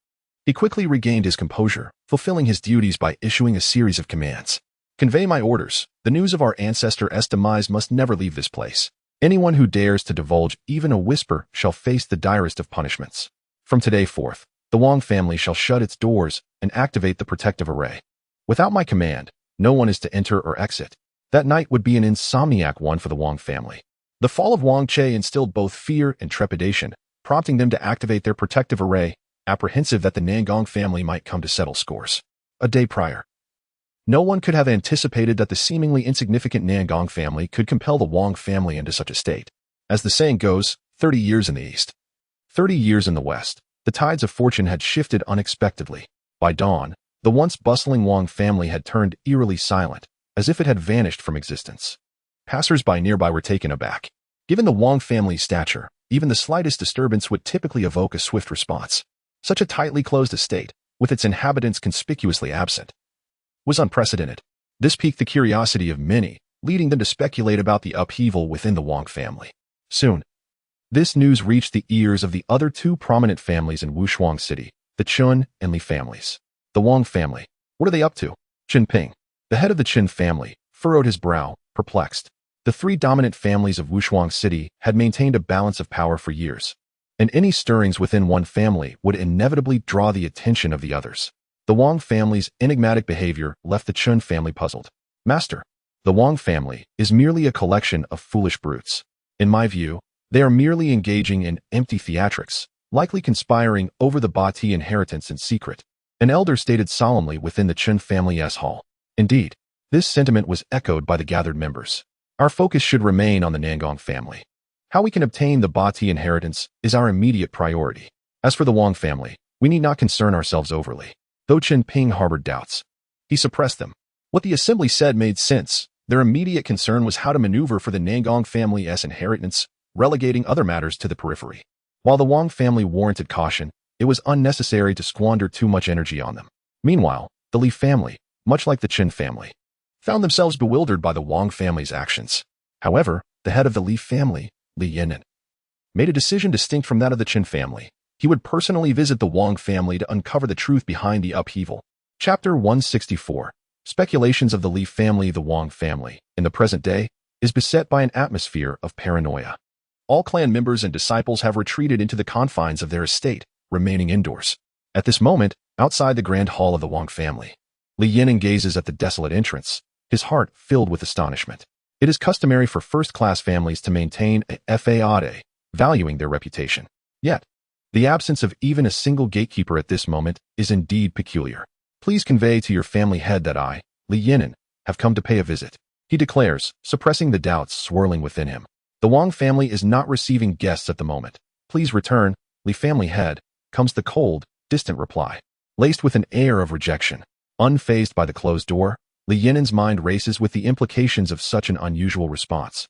S2: he quickly regained his composure, fulfilling his duties by issuing a series of commands. Convey my orders. The news of our ancestor's demise must never leave this place. Anyone who dares to divulge even a whisper shall face the direst of punishments. From today forth, the Wang family shall shut its doors and activate the protective array. Without my command, no one is to enter or exit. That night would be an insomniac one for the Wang family. The fall of Wang Chei instilled both fear and trepidation, prompting them to activate their protective array, apprehensive that the Nangong family might come to settle scores. A day prior, no one could have anticipated that the seemingly insignificant Nangong family could compel the Wang family into such a state. As the saying goes, 30 years in the east, 30 years in the west, the tides of fortune had shifted unexpectedly. By dawn, the once bustling Wang family had turned eerily silent, as if it had vanished from existence. Passers-by nearby were taken aback. Given the Wang family's stature, even the slightest disturbance would typically evoke a swift response. Such a tightly closed estate, with its inhabitants conspicuously absent, was unprecedented. This piqued the curiosity of many, leading them to speculate about the upheaval within the Wang family. Soon, this news reached the ears of the other two prominent families in Wushuang City, the Chun and Li families. The Wang family. What are they up to? Qin Ping, the head of the Qin family, furrowed his brow, perplexed. The three dominant families of Wushuang City had maintained a balance of power for years, and any stirrings within one family would inevitably draw the attention of the others. The Wang family's enigmatic behavior left the Chun family puzzled. Master, the Wang family is merely a collection of foolish brutes. In my view, they are merely engaging in empty theatrics, likely conspiring over the Bati inheritance in secret. An elder stated solemnly within the Chun family's hall. Indeed, this sentiment was echoed by the gathered members. Our focus should remain on the Nangong family. How we can obtain the Bati inheritance is our immediate priority. As for the Wang family, we need not concern ourselves overly. Though Qin Ping harbored doubts, he suppressed them. What the assembly said made sense. Their immediate concern was how to maneuver for the Nangong family's inheritance, relegating other matters to the periphery. While the Wang family warranted caution, it was unnecessary to squander too much energy on them. Meanwhile, the Li family, much like the Qin family, found themselves bewildered by the Wang family's actions. However, the head of the Li family, Li Yinan, made a decision distinct from that of the Qin family. He would personally visit the Wang family to uncover the truth behind the upheaval. Chapter 164. Speculations of the Li family. The Wang family, in the present day, is beset by an atmosphere of paranoia. All clan members and disciples have retreated into the confines of their estate, remaining indoors. At this moment, outside the grand hall of the Wang family, Li Yinan gazes at the desolate entrance, his heart filled with astonishment. It is customary for first-class families to maintain a fade, valuing their reputation. Yet, the absence of even a single gatekeeper at this moment is indeed peculiar. Please convey to your family head that I, Li Yinan, have come to pay a visit, he declares, suppressing the doubts swirling within him. The Wang family is not receiving guests at the moment. Please return, Li family head, comes the cold, distant reply. Laced with an air of rejection, unfazed by the closed door, Li Yinan's mind races with the implications of such an unusual response,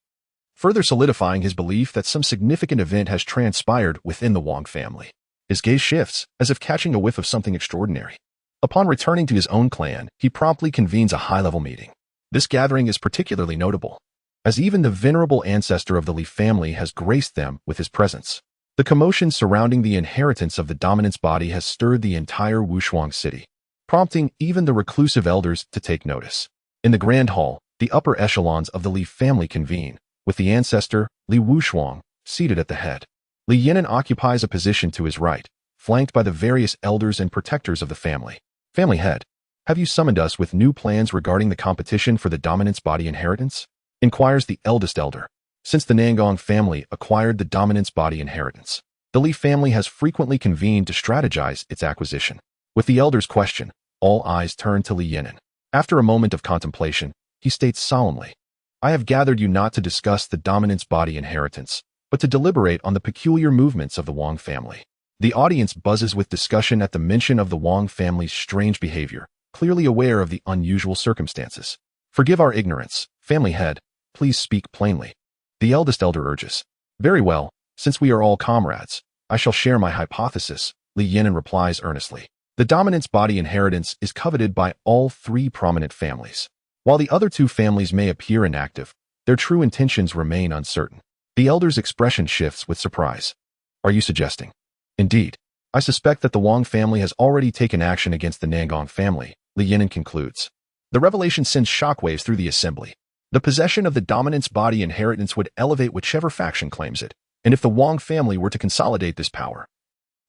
S2: further solidifying his belief that some significant event has transpired within the Wang family. His gaze shifts, as if catching a whiff of something extraordinary. Upon returning to his own clan, he promptly convenes a high-level meeting. This gathering is particularly notable, as even the venerable ancestor of the Li family has graced them with his presence. The commotion surrounding the inheritance of the dominant's body has stirred the entire Wushuang city, prompting even the reclusive elders to take notice. In the grand hall, the upper echelons of the Li family convene, with the ancestor, Li Wushuang, seated at the head. Li Yinan occupies a position to his right, flanked by the various elders and protectors of the family. Family head, have you summoned us with new plans regarding the competition for the dominant's body inheritance? Inquires the eldest elder. Since the Nangong family acquired the dominant's body inheritance, The Li family has frequently convened to strategize its acquisition. With the elder's question, all eyes turn to Li Yinan. After a moment of contemplation, he states solemnly, I have gathered you not to discuss the dominance body inheritance, but to deliberate on the peculiar movements of the Wang family. The audience buzzes with discussion at the mention of the Wang family's strange behavior, clearly aware of the unusual circumstances. Forgive our ignorance, family head, please speak plainly. The eldest elder urges. Very well, since we are all comrades, I shall share my hypothesis, Li Yinan replies earnestly. The dominance body inheritance is coveted by all three prominent families. While the other two families may appear inactive, their true intentions remain uncertain. The elder's expression shifts with surprise. Are you suggesting? Indeed, I suspect that the Wang family has already taken action against the Nangong family, Li Yinan concludes. The revelation sends shockwaves through the assembly. The possession of the dominance body inheritance would elevate whichever faction claims it, and if the Wang family were to consolidate this power,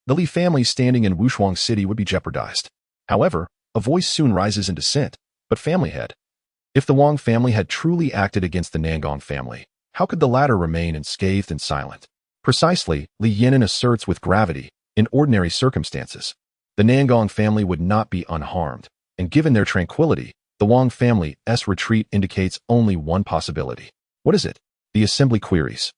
S2: the Li family standing in Wushuang City would be jeopardized. However, a voice soon rises in dissent, but family head. If the Wang family had truly acted against the Nangong family, how could the latter remain unscathed and silent? Precisely, Li Yinan asserts with gravity, in ordinary circumstances, the Nangong family would not be unharmed, and given their tranquility, the Wang family's retreat indicates only one possibility. What is it? The assembly queries.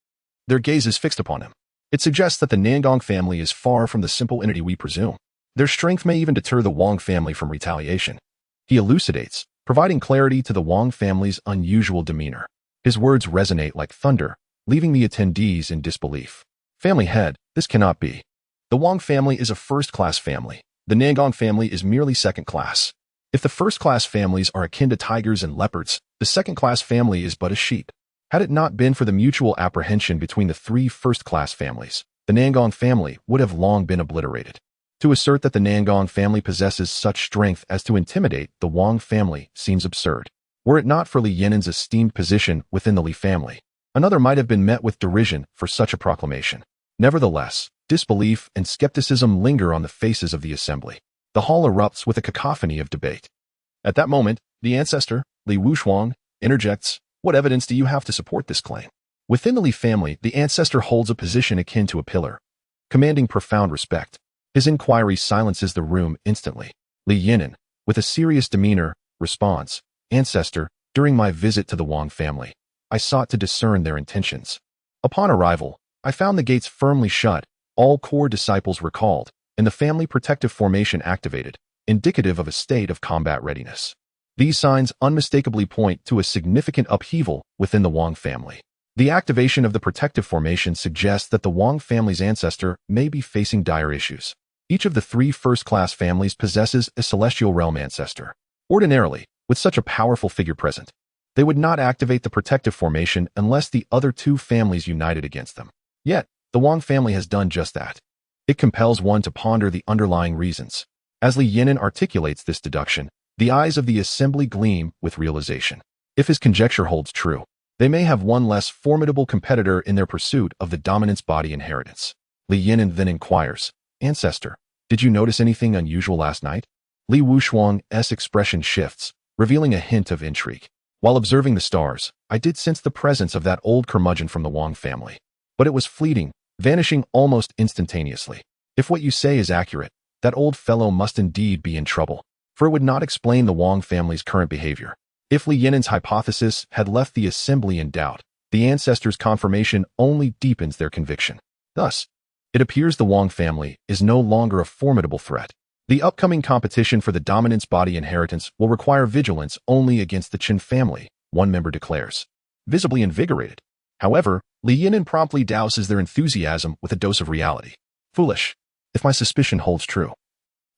S2: Their gaze is fixed upon him. It suggests that the Nangong family is far from the simple entity we presume. Their strength may even deter the Wang family from retaliation. He elucidates, providing clarity to the Wang family's unusual demeanor. His words resonate like thunder, leaving the attendees in disbelief. Family head, this cannot be. The Wang family is a first-class family. The Nangong family is merely second-class. If the first-class families are akin to tigers and leopards, the second-class family is but a sheep. Had it not been for the mutual apprehension between the three first-class families, the Nangong family would have long been obliterated. To assert that the Nangong family possesses such strength as to intimidate the Wang family seems absurd. Were it not for Li Yinan's esteemed position within the Li family, another might have been met with derision for such a proclamation. Nevertheless, disbelief and skepticism linger on the faces of the assembly. The hall erupts with a cacophony of debate. At that moment, the ancestor, Li Wushuang, interjects, what evidence do you have to support this claim? Within the Li family, the ancestor holds a position akin to a pillar, commanding profound respect. His inquiry silences the room instantly. Li Yinan, with a serious demeanor, responds, Ancestor, during my visit to the Wang family, I sought to discern their intentions. Upon arrival, I found the gates firmly shut, all core disciples recalled, and the family protective formation activated, indicative of a state of combat readiness. These signs unmistakably point to a significant upheaval within the Wang family. The activation of the protective formation suggests that the Wang family's ancestor may be facing dire issues. Each of the three first-class families possesses a celestial realm ancestor. Ordinarily, with such a powerful figure present, they would not activate the protective formation unless the other two families united against them. Yet, the Wang family has done just that. It compels one to ponder the underlying reasons. As Li Yinan articulates this deduction, the eyes of the assembly gleam with realization. If his conjecture holds true, they may have one less formidable competitor in their pursuit of the dominance body inheritance. Li Yinan then inquires, Ancestor, did you notice anything unusual last night? Li Wushuang's expression shifts, revealing a hint of intrigue. While observing the stars, I did sense the presence of that old curmudgeon from the Wang family. But it was fleeting, vanishing almost instantaneously. If what you say is accurate, that old fellow must indeed be in trouble, for it would not explain the Wang family's current behavior. If Li Yinan's hypothesis had left the assembly in doubt, the ancestors' confirmation only deepens their conviction. Thus, it appears the Wang family is no longer a formidable threat. The upcoming competition for the dominance body inheritance will require vigilance only against the Qin family, one member declares, visibly invigorated. However, Li Yinan promptly douses their enthusiasm with a dose of reality. Foolish, if my suspicion holds true.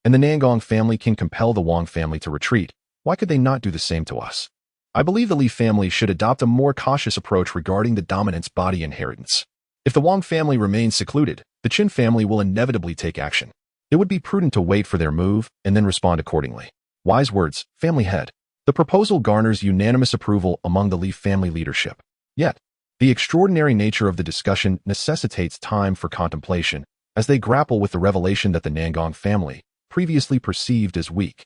S2: And the Nangong family can compel the Wang family to retreat. Why could they not do the same to us? I believe the Li family should adopt a more cautious approach regarding the dominance body inheritance. If the Wang family remains secluded, the Qin family will inevitably take action. It would be prudent to wait for their move and then respond accordingly. Wise words, family head. The proposal garners unanimous approval among the Li family leadership. Yet, the extraordinary nature of the discussion necessitates time for contemplation as they grapple with the revelation that the Nangong family, previously perceived as weak,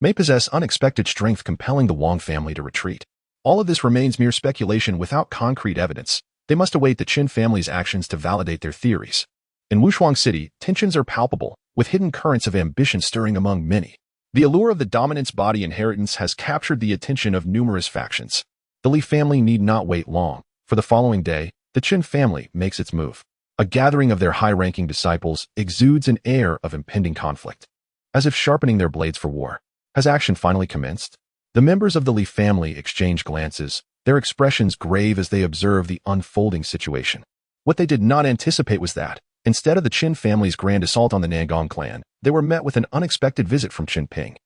S2: may possess unexpected strength compelling the Wang family to retreat. All of this remains mere speculation without concrete evidence. They must await the Qin family's actions to validate their theories. In Wushuang City, tensions are palpable, with hidden currents of ambition stirring among many. The allure of the dominant's body inheritance has captured the attention of numerous factions. The Li family need not wait long. For the following day, the Qin family makes its move. A gathering of their high-ranking disciples exudes an air of impending conflict. As if sharpening their blades for war. Has action finally commenced? The members of the Li family exchange glances, their expressions grave as they observe the unfolding situation. What they did not anticipate was that, instead of the Qin family's grand assault on the Nangong clan, they were met with an unexpected visit from Qin Ping,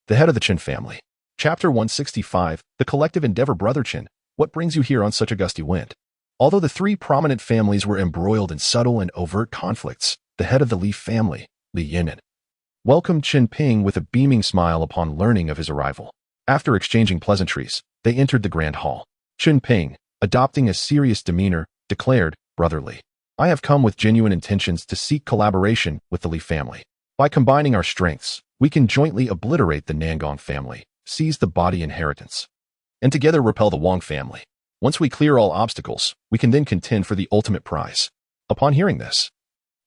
S2: the head of the Qin family. Chapter 165, The Collective Endeavor. Brother Qin, what brings you here on such a gusty wind? Although the three prominent families were embroiled in subtle and overt conflicts, the head of the Li family, Li Yinan, welcomed Qin Ping with a beaming smile upon learning of his arrival. After exchanging pleasantries, they entered the grand hall. Qin Ping, adopting a serious demeanor, declared, "Brotherly, I have come with genuine intentions to seek collaboration with the Li family. By combining our strengths, we can jointly obliterate the Nangong family, seize the body inheritance, and together repel the Wang family. Once we clear all obstacles, we can then contend for the ultimate prize." Upon hearing this,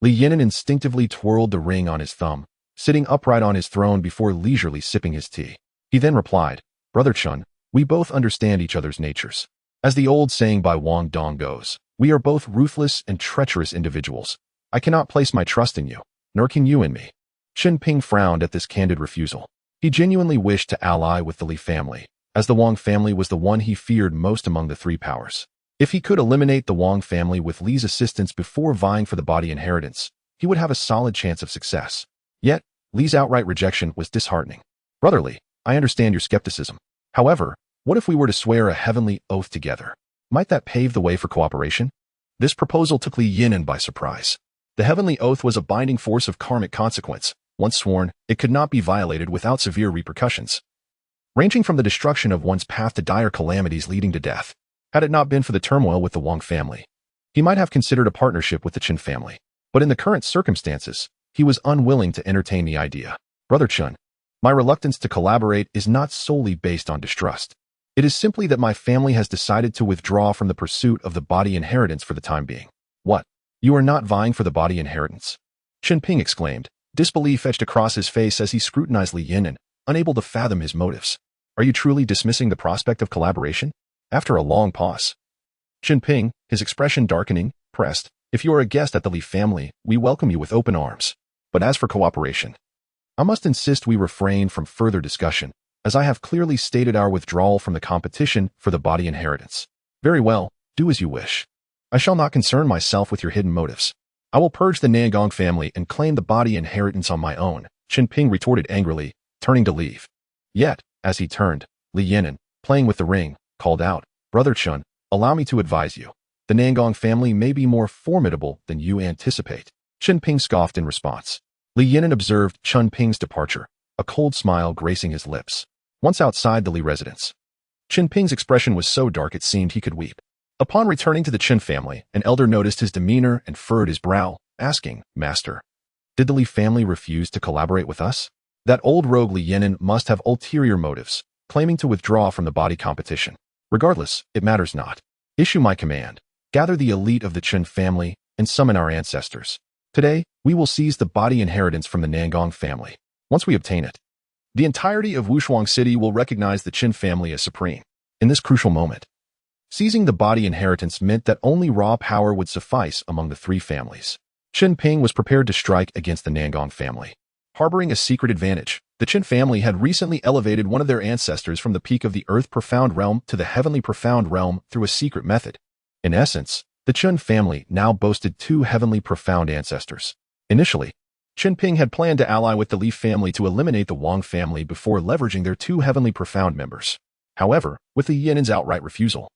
S2: Li Yinan instinctively twirled the ring on his thumb, sitting upright on his throne before leisurely sipping his tea. He then replied, "Brother Chun, we both understand each other's natures. As the old saying by Wang Dong goes, we are both ruthless and treacherous individuals. I cannot place my trust in you, nor can you in me." Qin Ping frowned at this candid refusal. He genuinely wished to ally with the Li family, as the Wang family was the one he feared most among the three powers. If he could eliminate the Wang family with Li's assistance before vying for the body inheritance, he would have a solid chance of success. Yet, Li's outright rejection was disheartening. "Brotherly, I understand your skepticism. However, what if we were to swear a heavenly oath together? Might that pave the way for cooperation?" This proposal took Li Yinan by surprise. The heavenly oath was a binding force of karmic consequence. Once sworn, it could not be violated without severe repercussions, ranging from the destruction of one's path to dire calamities leading to death. Had it not been for the turmoil with the Wang family, he might have considered a partnership with the Qin family. But in the current circumstances, he was unwilling to entertain the idea. "Brother Chun, my reluctance to collaborate is not solely based on distrust. It is simply that my family has decided to withdraw from the pursuit of the body inheritance for the time being." "What? You are not vying for the body inheritance?" Qin Ping exclaimed. Disbelief etched across his face as he scrutinized Li Yinan, unable to fathom his motives. "Are you truly dismissing the prospect of collaboration?" After a long pause, Qin Ping, his expression darkening, pressed, "If you are a guest at the Li family, we welcome you with open arms. But as for cooperation, I must insist we refrain from further discussion, as I have clearly stated our withdrawal from the competition for the body inheritance." "Very well, do as you wish. I shall not concern myself with your hidden motives. I will purge the Nangong family and claim the body inheritance on my own," Qin Ping retorted angrily, turning to leave. Yet, as he turned, Li Yinan, playing with the ring, called out, "Brother Chun, allow me to advise you. The Nangong family may be more formidable than you anticipate." Qin Ping scoffed in response. Li Yinan observed Qin Ping's departure, a cold smile gracing his lips. Once outside the Li residence, Qin Ping's expression was so dark it seemed he could weep. Upon returning to the Qin family, an elder noticed his demeanor and furrowed his brow, asking, "Master, did the Li family refuse to collaborate with us?" That old rogue Li Yinan must have ulterior motives, claiming to withdraw from the body competition. Regardless, it matters not. Issue my command. Gather the elite of the Qin family and summon our ancestors. Today, we will seize the body inheritance from the Nangong family. Once we obtain it, the entirety of Wushuang City will recognize the Qin family as supreme. In this crucial moment, seizing the body inheritance meant that only raw power would suffice among the three families. Qin Ping was prepared to strike against the Nangong family. Harboring a secret advantage, the Qin family had recently elevated one of their ancestors from the peak of the Earth Profound Realm to the Heavenly Profound Realm through a secret method. In essence, the Qin family now boasted two Heavenly Profound ancestors. Initially, Qin Ping had planned to ally with the Li family to eliminate the Wang family before leveraging their two Heavenly Profound members. However, with the Yinan's outright refusal,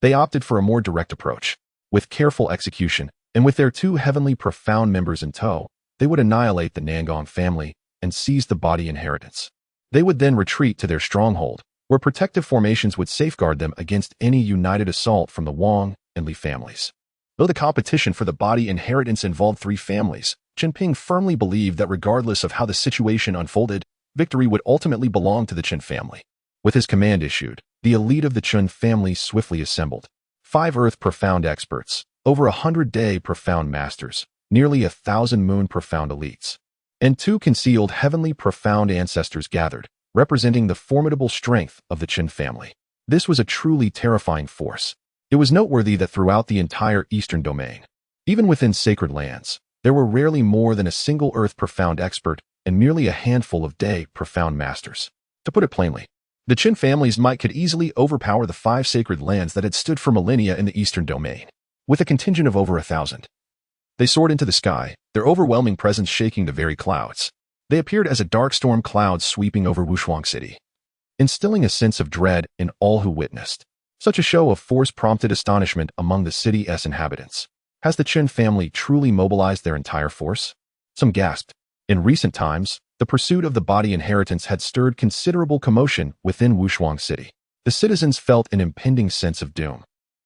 S2: they opted for a more direct approach. With careful execution, and with their two Heavenly Profound members in tow, they would annihilate the Nangong family and seize the body inheritance. They would then retreat to their stronghold, where protective formations would safeguard them against any united assault from the Wang and Li families. Though the competition for the body inheritance involved three families, Qin Ping firmly believed that regardless of how the situation unfolded, victory would ultimately belong to the Qin family. With his command issued, the elite of the Qin family swiftly assembled. 5 Earth Profound experts, over 100 Day Profound masters, nearly 1,000 moon-profound elites, and 2 concealed heavenly profound ancestors gathered, representing the formidable strength of the Qin family. This was a truly terrifying force. It was noteworthy that throughout the entire eastern domain, even within sacred lands, there were rarely more than a single earth profound expert and merely a handful of day profound masters. To put it plainly, the Qin family's might could easily overpower the 5 sacred lands that had stood for millennia in the eastern domain, with a contingent of over 1,000. They soared into the sky, their overwhelming presence shaking the very clouds. They appeared as a dark storm cloud sweeping over Wuhuang City, instilling a sense of dread in all who witnessed. Such a show of force prompted astonishment among the city's inhabitants. Has the Qin family truly mobilized their entire force? Some gasped. In recent times, the pursuit of the body inheritance had stirred considerable commotion within Wuhuang City. The citizens felt an impending sense of doom,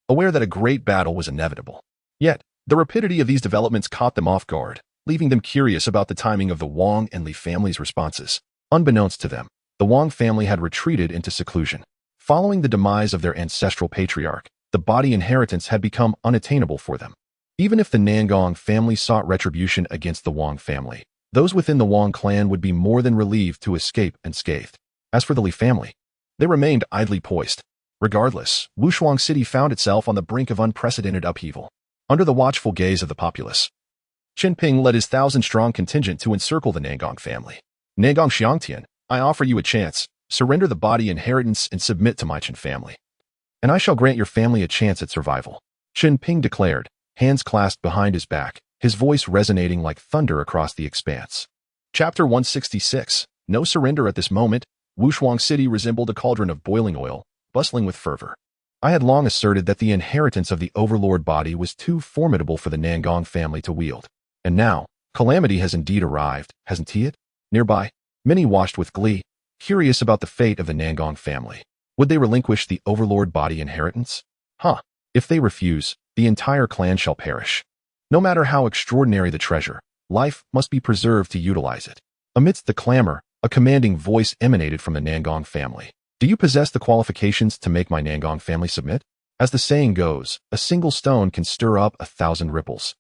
S2: aware that a great battle was inevitable. Yet, the rapidity of these developments caught them off guard, leaving them curious about the timing of the Wang and Li families' responses. Unbeknownst to them, the Wang family had retreated into seclusion. Following the demise of their ancestral patriarch, the body inheritance had become unattainable for them. Even if the Nangong family sought retribution against the Wang family, those within the Wang clan would be more than relieved to escape unscathed. As for the Li family, they remained idly poised. Regardless, Wuhuang City found itself on the brink of unprecedented upheaval. Under the watchful gaze of the populace, Qin Ping led his 1,000-strong contingent to encircle the Nangong family. Nangong Xiangtian, I offer you a chance. Surrender the body inheritance and submit to my Qin family, and I shall grant your family a chance at survival. Qin Ping declared, hands clasped behind his back, his voice resonating like thunder across the expanse. Chapter 166. No surrender. At this moment, Wuhuang City resembled a cauldron of boiling oil, bustling with fervor. I had long asserted that the inheritance of the overlord body was too formidable for the Nangong family to wield. And now, calamity has indeed arrived, hasn't it? Nearby, many watched with glee, curious about the fate of the Nangong family. Would they relinquish the overlord body inheritance? If they refuse, the entire clan shall perish. No matter how extraordinary the treasure, life must be preserved to utilize it. Amidst the clamor, a commanding voice emanated from the Nangong family. Do you possess the qualifications to make my Nangong family submit? As the saying goes, a single stone can stir up 1,000 ripples.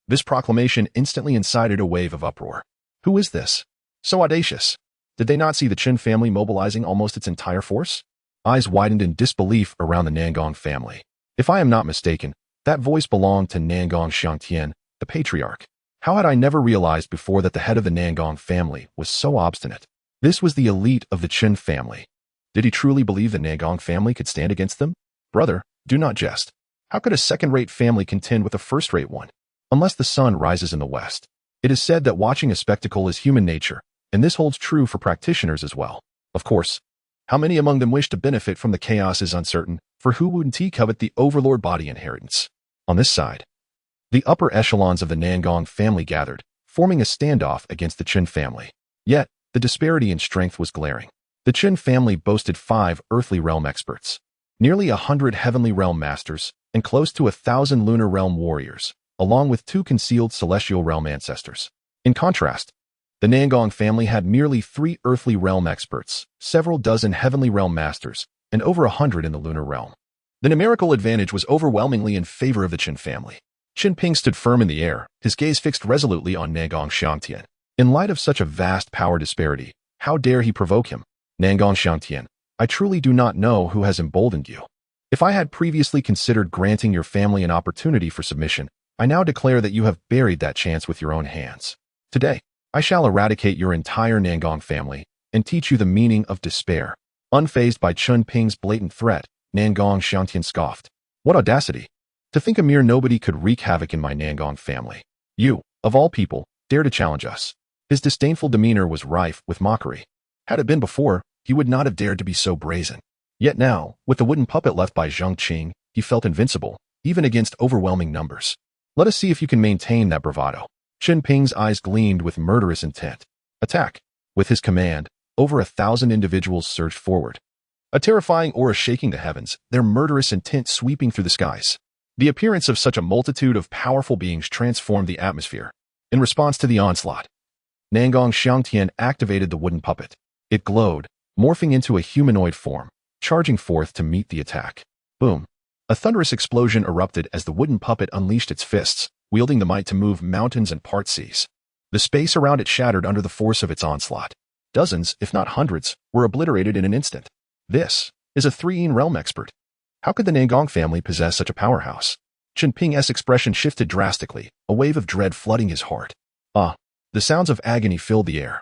S2: This proclamation instantly incited a wave of uproar. Who is this? So audacious. Did they not see the Qin family mobilizing almost its entire force? Eyes widened in disbelief around the Nangong family. If I am not mistaken, that voice belonged to Nangong Xiangtian, the patriarch. How had I never realized before that the head of the Nangong family was so obstinate? This was the elite of the Qin family. Did he truly believe the Nangong family could stand against them? Brother, do not jest. How could a second-rate family contend with a first-rate one? Unless the sun rises in the west. It is said that watching a spectacle is human nature, and this holds true for practitioners as well. Of course, how many among them wish to benefit from the chaos is uncertain, for who wouldn't covet the overlord body inheritance? On this side, the upper echelons of the Nangong family gathered, forming a standoff against the Qin family. Yet, the disparity in strength was glaring. The Qin family boasted 5 earthly realm experts, nearly 100 heavenly realm masters, and close to 1,000 lunar realm warriors, along with 2 concealed celestial realm ancestors. In contrast, the Nangong family had merely 3 earthly realm experts, several dozen heavenly realm masters, and over 100 in the lunar realm. The numerical advantage was overwhelmingly in favor of the Qin family. Qin Ping stood firm in the air, his gaze fixed resolutely on Nangong Xiangtian. In light of such a vast power disparity, how dare he provoke him? Nangong Xiangtian, I truly do not know who has emboldened you. If I had previously considered granting your family an opportunity for submission, I now declare that you have buried that chance with your own hands. Today, I shall eradicate your entire Nangong family and teach you the meaning of despair. Unfazed by Qin Ping's blatant threat, Nangong Xiangtian scoffed. What audacity! To think a mere nobody could wreak havoc in my Nangong family. You, of all people, dare to challenge us. His disdainful demeanor was rife with mockery. Had it been before, he would not have dared to be so brazen. Yet now, with the wooden puppet left by Zhong Qing, he felt invincible, even against overwhelming numbers. Let us see if you can maintain that bravado. Qin Ping's eyes gleamed with murderous intent. Attack! With his command, over 1,000 individuals surged forward. A terrifying aura shaking the heavens, their murderous intent sweeping through the skies. The appearance of such a multitude of powerful beings transformed the atmosphere. In response to the onslaught, Nangong Xiangtian activated the wooden puppet. It glowed, morphing into a humanoid form, charging forth to meet the attack. Boom! A thunderous explosion erupted as the wooden puppet unleashed its fists, wielding the might to move mountains and part seas. The space around it shattered under the force of its onslaught. Dozens, if not hundreds, were obliterated in an instant. This is a three-in realm expert. How could the Nangong family possess such a powerhouse? Chen Ping's expression shifted drastically, a wave of dread flooding his heart. The sounds of agony filled the air,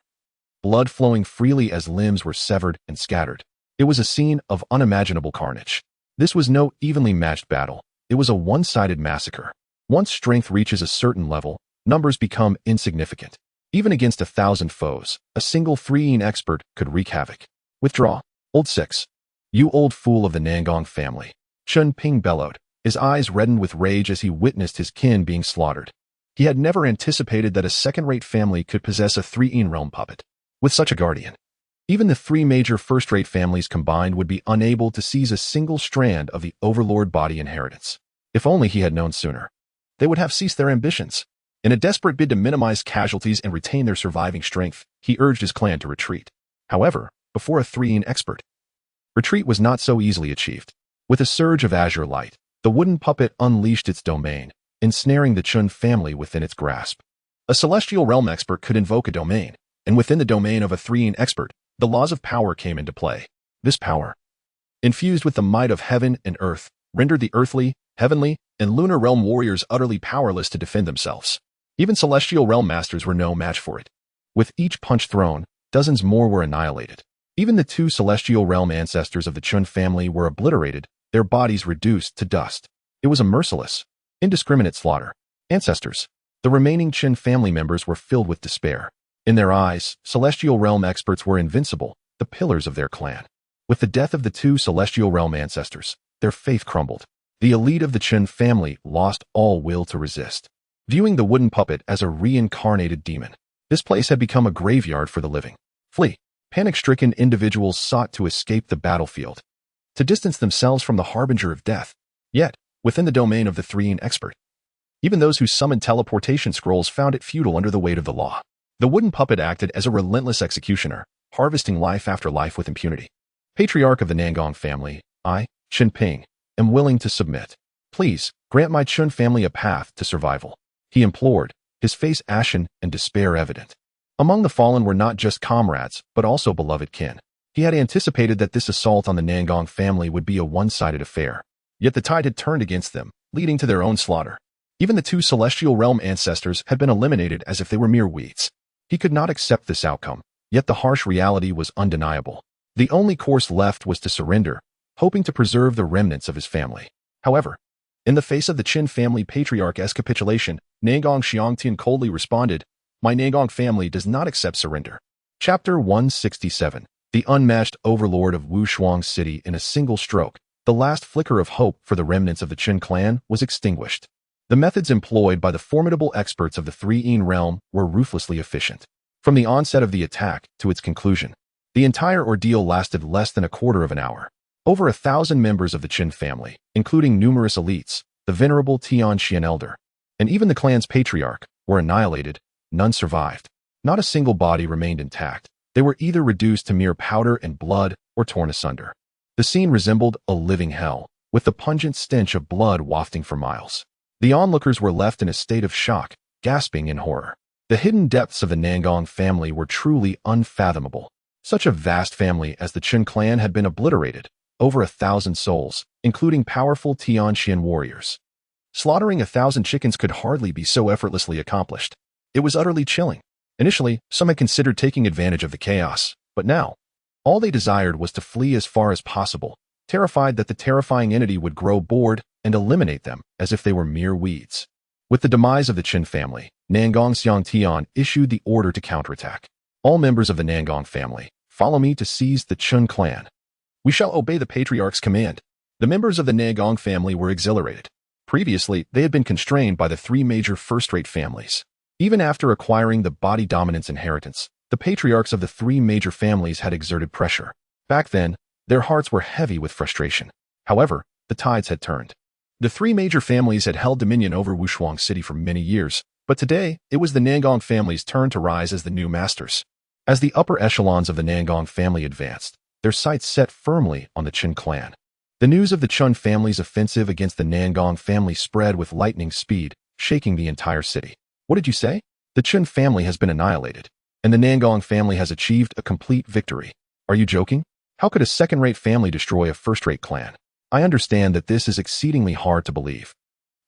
S2: blood flowing freely as limbs were severed and scattered. It was a scene of unimaginable carnage. This was no evenly matched battle. It was a one-sided massacre. Once strength reaches a certain level, numbers become insignificant. Even against 1,000 foes, a single three-in expert could wreak havoc. Withdraw, Old Six. You old fool of the Nangong family. Chen Ping bellowed, his eyes reddened with rage as he witnessed his kin being slaughtered. He had never anticipated that a second-rate family could possess a three-in realm puppet. With such a guardian, even the three major first-rate families combined would be unable to seize a single strand of the overlord body inheritance. If only he had known sooner. They would have ceased their ambitions. In a desperate bid to minimize casualties and retain their surviving strength, he urged his clan to retreat. However, before a three-in expert, retreat was not so easily achieved. With a surge of azure light, the wooden puppet unleashed its domain, ensnaring the Chun family within its grasp. A celestial realm expert could invoke a domain, and within the domain of a three-in expert, the laws of power came into play. This power, infused with the might of heaven and earth, rendered the earthly, heavenly, and lunar realm warriors utterly powerless to defend themselves. Even celestial realm masters were no match for it. With each punch thrown, dozens more were annihilated. Even the two celestial realm ancestors of the Chun family were obliterated, their bodies reduced to dust. It was a merciless, indiscriminate slaughter. Ancestors. The remaining Qin family members were filled with despair. In their eyes, celestial realm experts were invincible, the pillars of their clan. With the death of the two celestial realm ancestors, their faith crumbled. The elite of the Qin family lost all will to resist. Viewing the wooden puppet as a reincarnated demon, this place had become a graveyard for the living. Flee. Panic-stricken individuals sought to escape the battlefield, to distance themselves from the harbinger of death. Yet, within the domain of the three-in expert, even those who summoned teleportation scrolls found it futile under the weight of the law. The wooden puppet acted as a relentless executioner, harvesting life after life with impunity. Patriarch of the Nangong family, I, Chen Ping, am willing to submit. Please, grant my Chun family a path to survival. He implored, his face ashen and despair evident. Among the fallen were not just comrades, but also beloved kin. He had anticipated that this assault on the Nangong family would be a one-sided affair. Yet the tide had turned against them, leading to their own slaughter. Even the two celestial realm ancestors had been eliminated as if they were mere weeds. He could not accept this outcome, yet the harsh reality was undeniable. The only course left was to surrender, hoping to preserve the remnants of his family. However, in the face of the Qin family patriarch's capitulation, Nangong Xiangtian coldly responded, "My Nangong family does not accept surrender." Chapter 167. The unmatched overlord of Wushuang City in a single stroke. The last flicker of hope for the remnants of the Qin clan was extinguished. The methods employed by the formidable experts of the three-in realm were ruthlessly efficient. From the onset of the attack to its conclusion, the entire ordeal lasted less than a quarter of an hour. Over 1,000 members of the Qin family, including numerous elites, the venerable Tianxian elder, and even the clan's patriarch, were annihilated. None survived. Not a single body remained intact. They were either reduced to mere powder and blood or torn asunder. The scene resembled a living hell, with the pungent stench of blood wafting for miles. The onlookers were left in a state of shock, gasping in horror. The hidden depths of the Nangong family were truly unfathomable. Such a vast family as the Qin clan had been obliterated, over 1,000 souls, including powerful Tianxian warriors. Slaughtering 1,000 chickens could hardly be so effortlessly accomplished. It was utterly chilling. Initially, some had considered taking advantage of the chaos, but now, all they desired was to flee as far as possible, terrified that the terrifying entity would grow bored and eliminate them as if they were mere weeds. With the demise of the Qin family, Nangong Xiangtian issued the order to counterattack. All members of the Nangong family, follow me to seize the Qin clan. We shall obey the patriarch's command. The members of the Nangong family were exhilarated. Previously, they had been constrained by the three major first-rate families. Even after acquiring the body dominance inheritance, the patriarchs of the three major families had exerted pressure. Back then, their hearts were heavy with frustration. However, the tides had turned. The three major families had held dominion over Wushuang City for many years, but today, it was the Nangong family's turn to rise as the new masters. As the upper echelons of the Nangong family advanced, their sights set firmly on the Qin clan. The news of the Chun family's offensive against the Nangong family spread with lightning speed, shaking the entire city. What did you say? The Qin family has been annihilated, and the Nangong family has achieved a complete victory. Are you joking? How could a second-rate family destroy a first-rate clan? I understand that this is exceedingly hard to believe.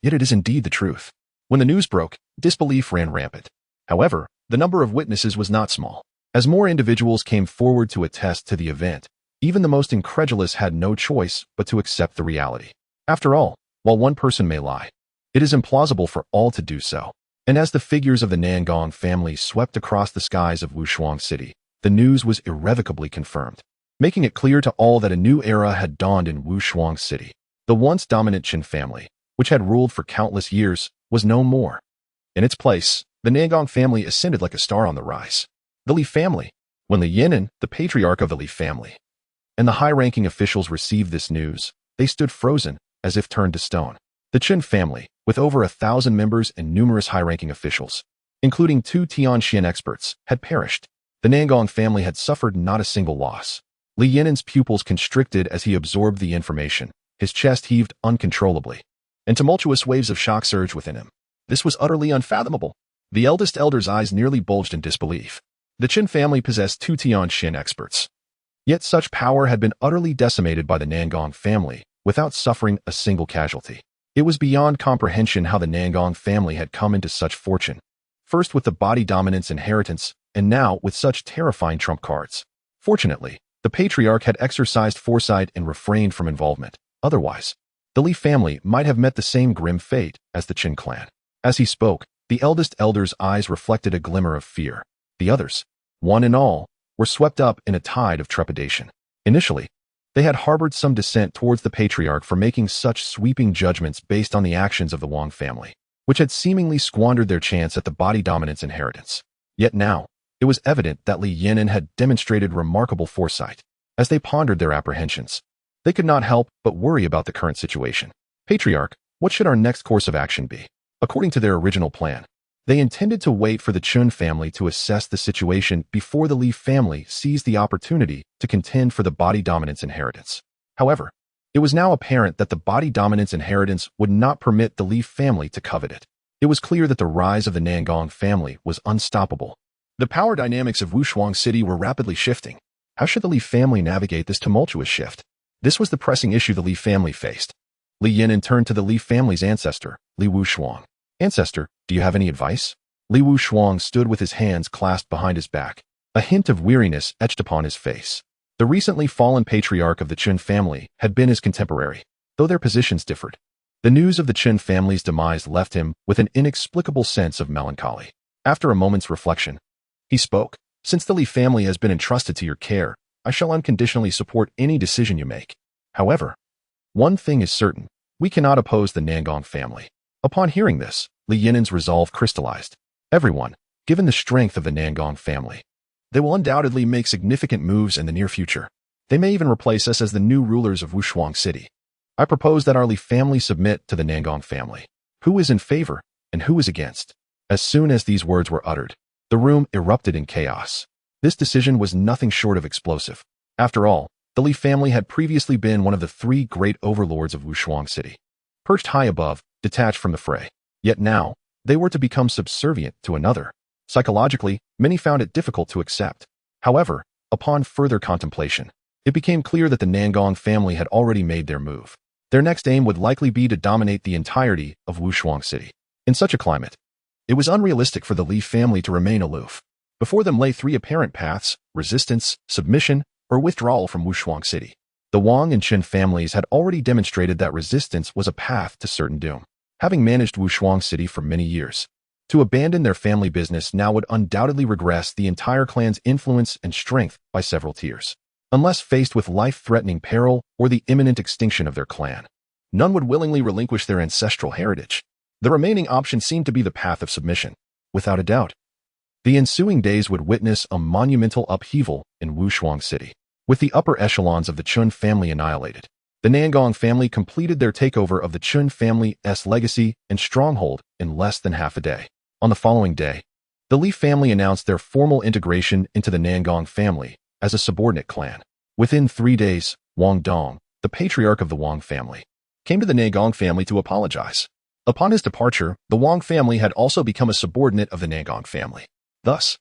S2: Yet it is indeed the truth. When the news broke, disbelief ran rampant. However, the number of witnesses was not small. As more individuals came forward to attest to the event, even the most incredulous had no choice but to accept the reality. After all, while one person may lie, it is implausible for all to do so. And as the figures of the Nangong family swept across the skies of Wushuang City, the news was irrevocably confirmed, making it clear to all that a new era had dawned in Wushuang City. The once dominant Qin family, which had ruled for countless years, was no more. In its place, the Nangong family ascended like a star on the rise. The Li family. When Li Yinan, the patriarch of the Li family, and the high-ranking officials received this news, they stood frozen, as if turned to stone. The Qin family, with over 1,000 members and numerous high-ranking officials, including 2 Tianxian experts, had perished. The Nangong family had suffered not a single loss. Li Yinan's pupils constricted as he absorbed the information. His chest heaved uncontrollably, and tumultuous waves of shock surged within him. This was utterly unfathomable. The eldest elder's eyes nearly bulged in disbelief. The Qin family possessed 2 Tianxian experts. Yet such power had been utterly decimated by the Nangong family, without suffering a single casualty. It was beyond comprehension how the Nangong family had come into such fortune, first with the body dominance inheritance, and now with such terrifying trump cards. Fortunately, the patriarch had exercised foresight and refrained from involvement. Otherwise, the Li family might have met the same grim fate as the Qin clan. As he spoke, the eldest elder's eyes reflected a glimmer of fear. The others, one and all, were swept up in a tide of trepidation. Initially, they had harbored some dissent towards the patriarch for making such sweeping judgments based on the actions of the Wang family, which had seemingly squandered their chance at the body dominance inheritance. Yet now, it was evident that Li Yinan had demonstrated remarkable foresight. As they pondered their apprehensions, they could not help but worry about the current situation. Patriarch, what should our next course of action be? According to their original plan, they intended to wait for the Qin family to assess the situation before the Li family seized the opportunity to contend for the body dominance inheritance. However, it was now apparent that the body dominance inheritance would not permit the Li family to covet it. It was clear that the rise of the Nangong family was unstoppable. The power dynamics of Wushuang City were rapidly shifting. How should the Li family navigate this tumultuous shift? This was the pressing issue the Li family faced. Li Yinan turned to the Li family's ancestor, Li Wushuang. Ancestor, do you have any advice? Li Wushuang stood with his hands clasped behind his back, a hint of weariness etched upon his face. The recently fallen patriarch of the Qin family had been his contemporary, though their positions differed. The news of the Qin family's demise left him with an inexplicable sense of melancholy. After a moment's reflection, he spoke. Since the Li family has been entrusted to your care, I shall unconditionally support any decision you make. However, one thing is certain, we cannot oppose the Nangong family. Upon hearing this, Li Yinan's resolve crystallized. Everyone, given the strength of the Nangong family, they will undoubtedly make significant moves in the near future. They may even replace us as the new rulers of Wushuang City. I propose that our Li family submit to the Nangong family. Who is in favor and who is against? As soon as these words were uttered, the room erupted in chaos. This decision was nothing short of explosive. After all, the Li family had previously been one of the 3 great overlords of Wushuang City, perched high above, detached from the fray. Yet now, they were to become subservient to another. Psychologically, many found it difficult to accept. However, upon further contemplation, it became clear that the Nangong family had already made their move. Their next aim would likely be to dominate the entirety of Wushuang City. In such a climate, it was unrealistic for the Li family to remain aloof. Before them lay 3 apparent paths: resistance, submission, or withdrawal from Wushuang City. The Wang and Qin families had already demonstrated that resistance was a path to certain doom. Having managed Wushuang City for many years, to abandon their family business now would undoubtedly regress the entire clan's influence and strength by several tiers. Unless faced with life-threatening peril or the imminent extinction of their clan, none would willingly relinquish their ancestral heritage. The remaining option seemed to be the path of submission. Without a doubt, the ensuing days would witness a monumental upheaval in Wushuang City. With the upper echelons of the Qin family annihilated, the Nangong family completed their takeover of the Qin family's legacy and stronghold in less than half a day. On the following day, the Li family announced their formal integration into the Nangong family as a subordinate clan. Within 3 days, Wang Dong, the patriarch of the Wang family, came to the Nangong family to apologize. Upon his departure, the Wang family had also become a subordinate of the Nangong family. Thus,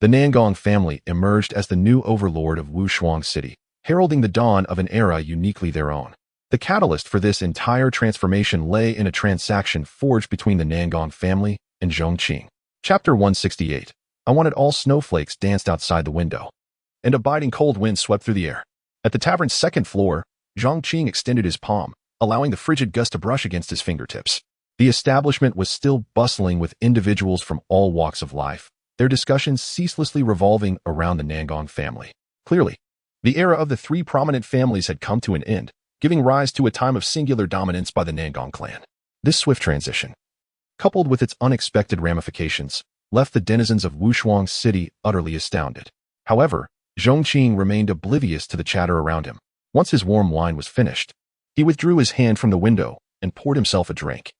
S2: the Nangong family emerged as the new overlord of Wushuang City, heralding the dawn of an era uniquely their own. The catalyst for this entire transformation lay in a transaction forged between the Nangong family and Zhong Qing. Chapter 168. I wanted all snowflakes danced outside the window, and a biting cold wind swept through the air. At the tavern's second floor, Zhong Qing extended his palm, allowing the frigid gust to brush against his fingertips. The establishment was still bustling with individuals from all walks of life, their discussions ceaselessly revolving around the Nangong family. Clearly, the era of the three prominent families had come to an end, giving rise to a time of singular dominance by the Nangong clan. This swift transition, coupled with its unexpected ramifications, left the denizens of Wushuang City utterly astounded. However, Zhong Qing remained oblivious to the chatter around him. Once his warm wine was finished, he withdrew his hand from the window and poured himself a drink.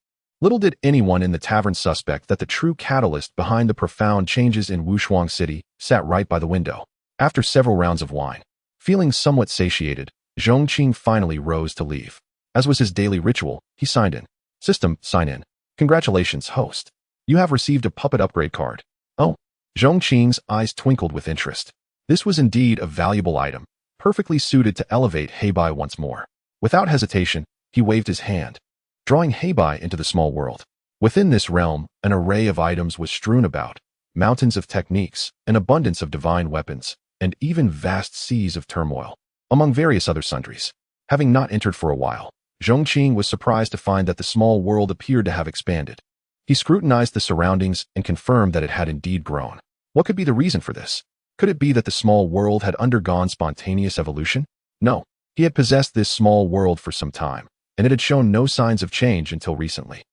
S2: Little did anyone in the tavern suspect that the true catalyst behind the profound changes in Wushuang City sat right by the window. After several rounds of wine, feeling somewhat satiated, Zhong Qing finally rose to leave. As was his daily ritual, he signed in. System, sign in. Congratulations, host. You have received a puppet upgrade card. Oh. Zhong Qing's eyes twinkled with interest. This was indeed a valuable item, perfectly suited to elevate Heibai once more. Without hesitation, he waved his hand, drawing Heibai into the small world. Within this realm, an array of items was strewn about, mountains of techniques, an abundance of divine weapons, and even vast seas of turmoil, among various other sundries. Having not entered for a while, Zhong Qing was surprised to find that the small world appeared to have expanded. He scrutinized the surroundings and confirmed that it had indeed grown. What could be the reason for this? Could it be that the small world had undergone spontaneous evolution? No, he had possessed this small world for some time, and it had shown no signs of change until recently.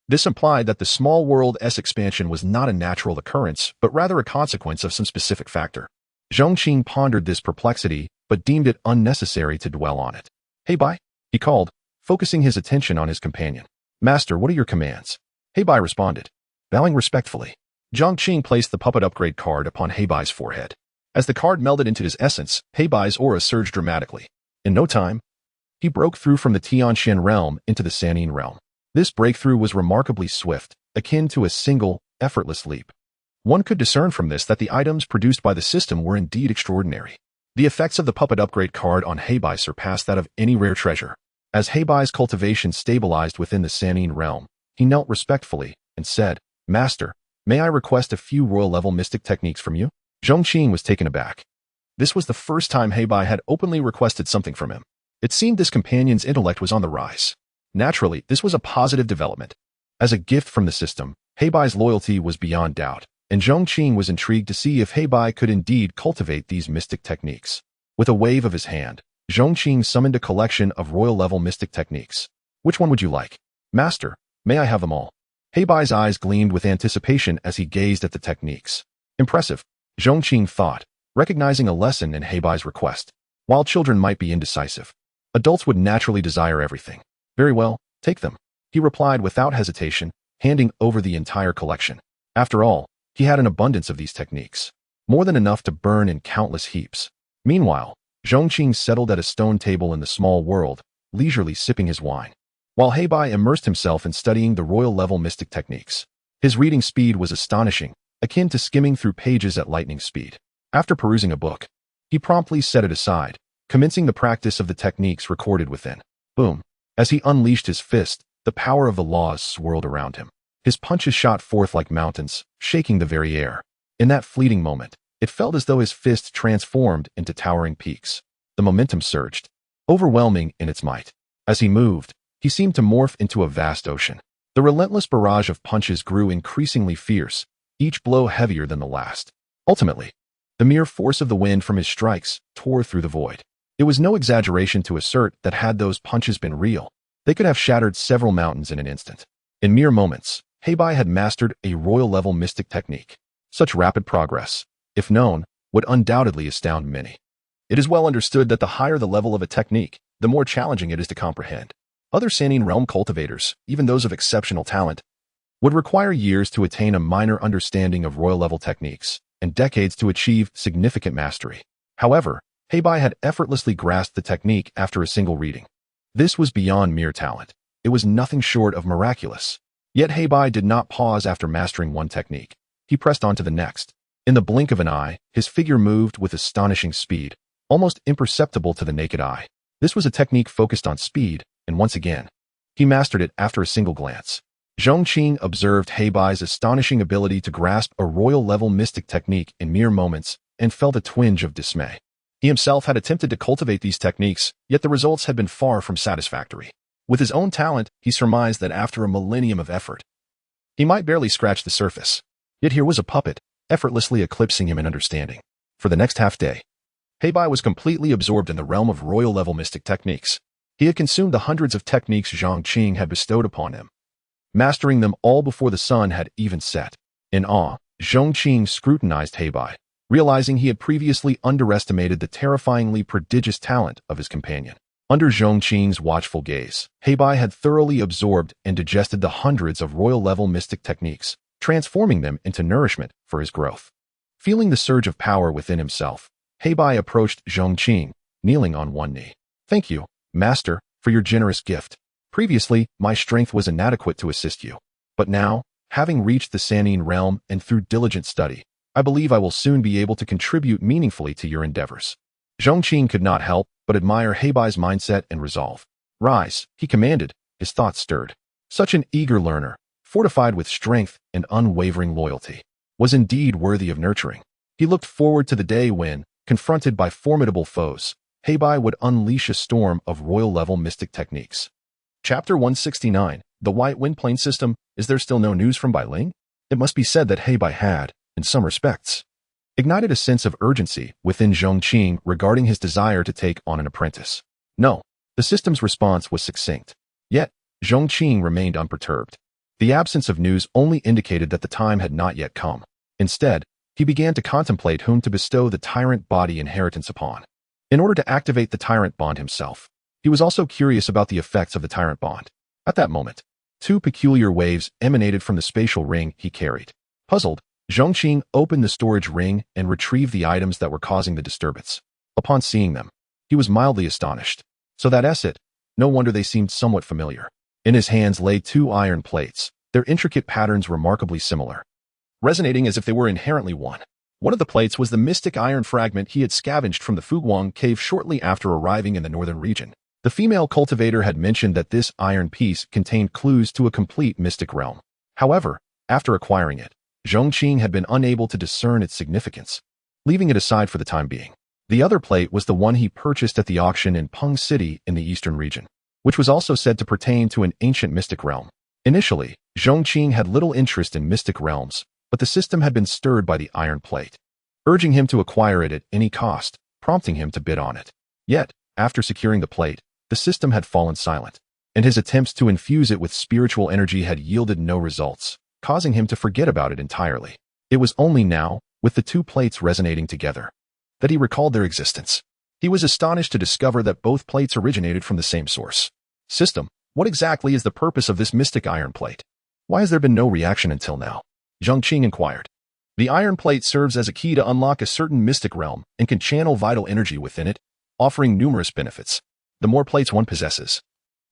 S2: This implied that the small world's expansion was not a natural occurrence, but rather a consequence of some specific factor. Zhong Qing pondered this perplexity, but deemed it unnecessary to dwell on it. Heibai, he called, focusing his attention on his companion. Master, what are your commands? Heibai responded, bowing respectfully. Zhong Qing placed the puppet upgrade card upon Heibai's forehead. As the card melded into his essence, Heibai's aura surged dramatically. In no time, he broke through from the Tianxian realm into the Sanyin realm. This breakthrough was remarkably swift, akin to a single, effortless leap. One could discern from this that the items produced by the system were indeed extraordinary. The effects of the puppet upgrade card on Heibai surpassed that of any rare treasure. As Heibai's cultivation stabilized within the Sanyin realm, he knelt respectfully and said, Master, may I request a few royal-level mystic techniques from you? Zhong Qing was taken aback. This was the first time Heibai had openly requested something from him. It seemed this companion's intellect was on the rise. Naturally, this was a positive development. As a gift from the system, Heibai's loyalty was beyond doubt, and Zhong Qing was intrigued to see if Heibai could indeed cultivate these mystic techniques. With a wave of his hand, Zhong Qing summoned a collection of royal-level mystic techniques. Which one would you like? Master, may I have them all? Heibai's eyes gleamed with anticipation as he gazed at the techniques. Impressive, Zhong Qing thought, recognizing a lesson in Heibai's request. While children might be indecisive, adults would naturally desire everything. Very well, take them, he replied without hesitation, handing over the entire collection. After all, he had an abundance of these techniques, more than enough to burn in countless heaps. Meanwhile, Zhong Qing settled at a stone table in the small world, leisurely sipping his wine, while Heibai immersed himself in studying the royal-level mystic techniques. His reading speed was astonishing, akin to skimming through pages at lightning speed. After perusing a book, he promptly set it aside, commencing the practice of the techniques recorded within. Boom. As he unleashed his fist, the power of the laws swirled around him. His punches shot forth like mountains, shaking the very air. In that fleeting moment, it felt as though his fist transformed into towering peaks. The momentum surged, overwhelming in its might. As he moved, he seemed to morph into a vast ocean. The relentless barrage of punches grew increasingly fierce, each blow heavier than the last. Ultimately, the mere force of the wind from his strikes tore through the void. It was no exaggeration to assert that had those punches been real, they could have shattered several mountains in an instant. In mere moments, Heibai had mastered a royal-level mystic technique. Such rapid progress, if known, would undoubtedly astound many. It is well understood that the higher the level of a technique, the more challenging it is to comprehend. Other Sanyin realm cultivators, even those of exceptional talent, would require years to attain a minor understanding of royal-level techniques, and decades to achieve significant mastery. However, Heibai had effortlessly grasped the technique after a single reading. This was beyond mere talent. It was nothing short of miraculous. Yet Heibai did not pause after mastering one technique. He pressed on to the next. In the blink of an eye, his figure moved with astonishing speed, almost imperceptible to the naked eye. This was a technique focused on speed, and once again, he mastered it after a single glance. Zhong Qing observed Heibai's astonishing ability to grasp a royal-level mystic technique in mere moments and felt a twinge of dismay. He himself had attempted to cultivate these techniques, yet the results had been far from satisfactory. With his own talent, he surmised that after a millennium of effort, he might barely scratch the surface. Yet here was a puppet, effortlessly eclipsing him in understanding. For the next half-day, Heibai was completely absorbed in the realm of royal-level mystic techniques. He had consumed the hundreds of techniques Zhong Qing had bestowed upon him, mastering them all before the sun had even set. In awe, Zhong Qing scrutinized Heibai, realizing he had previously underestimated the terrifyingly prodigious talent of his companion. Under Zhong Qing's watchful gaze, Heibai had thoroughly absorbed and digested the hundreds of royal-level mystic techniques, transforming them into nourishment for his growth. Feeling the surge of power within himself, Heibai approached Zhong Qing, kneeling on one knee. "Thank you, Master, for your generous gift. Previously, my strength was inadequate to assist you. But now, having reached the Sanine realm and through diligent study, I believe I will soon be able to contribute meaningfully to your endeavors." Zhong Qing could not help but admire Heibai's mindset and resolve. "Rise," he commanded, his thoughts stirred. Such an eager learner, fortified with strength and unwavering loyalty, was indeed worthy of nurturing. He looked forward to the day when, confronted by formidable foes, Heibai would unleash a storm of royal-level mystic techniques. Chapter 169, The White Wind Plane System. Is there still no news from Bai Ling? It must be said that Heibai had, in some respects, ignited a sense of urgency within Zhong Qing regarding his desire to take on an apprentice. No, the system's response was succinct. Yet, Zhong Qing remained unperturbed. The absence of news only indicated that the time had not yet come. Instead, he began to contemplate whom to bestow the tyrant body inheritance upon. In order to activate the tyrant bond himself, he was also curious about the effects of the tyrant bond. At that moment, two peculiar waves emanated from the spatial ring he carried. Puzzled, Zhong Qing opened the storage ring and retrieved the items that were causing the disturbance. Upon seeing them, he was mildly astonished. So that's it. No wonder they seemed somewhat familiar. In his hands lay two iron plates, their intricate patterns remarkably similar, resonating as if they were inherently one. One of the plates was the mystic iron fragment he had scavenged from the Fuguang cave shortly after arriving in the northern region. The female cultivator had mentioned that this iron piece contained clues to a complete mystic realm. However, after acquiring it, Zhong Qing had been unable to discern its significance, leaving it aside for the time being. The other plate was the one he purchased at the auction in Peng City in the eastern region, which was also said to pertain to an ancient mystic realm. Initially, Zhong Qing had little interest in mystic realms, but the system had been stirred by the iron plate, urging him to acquire it at any cost, prompting him to bid on it. Yet, after securing the plate, the system had fallen silent, and his attempts to infuse it with spiritual energy had yielded no results, causing him to forget about it entirely. It was only now, with the two plates resonating together, that he recalled their existence. He was astonished to discover that both plates originated from the same source. "System, what exactly is the purpose of this mystic iron plate? Why has there been no reaction until now?" Zhong Qing inquired. "The iron plate serves as a key to unlock a certain mystic realm and can channel vital energy within it, offering numerous benefits. The more plates one possesses,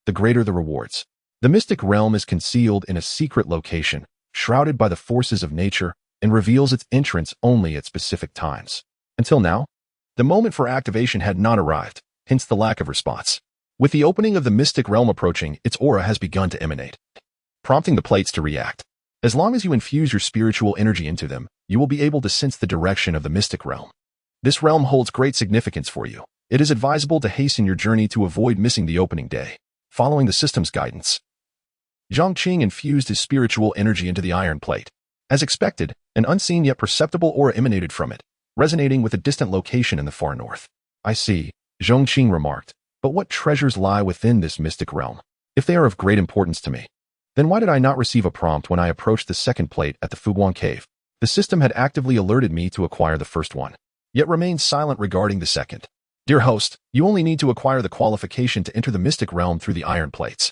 S2: the greater the rewards. The mystic realm is concealed in a secret location, shrouded by the forces of nature, and reveals its entrance only at specific times. Until now, the moment for activation had not arrived, hence the lack of response. With the opening of the mystic realm approaching, its aura has begun to emanate, prompting the plates to react. As long as you infuse your spiritual energy into them, you will be able to sense the direction of the mystic realm. This realm holds great significance for you. It is advisable to hasten your journey to avoid missing the opening day." Following the system's guidance, Zhong Qing infused his spiritual energy into the iron plate. As expected, an unseen yet perceptible aura emanated from it, resonating with a distant location in the far north. "I see," Zhong Qing remarked, "but what treasures lie within this mystic realm? If they are of great importance to me, then why did I not receive a prompt when I approached the second plate at the Fuguang cave? The system had actively alerted me to acquire the first one, yet remained silent regarding the second. Dear host, you only need to acquire the qualification to enter the mystic realm through the iron plates.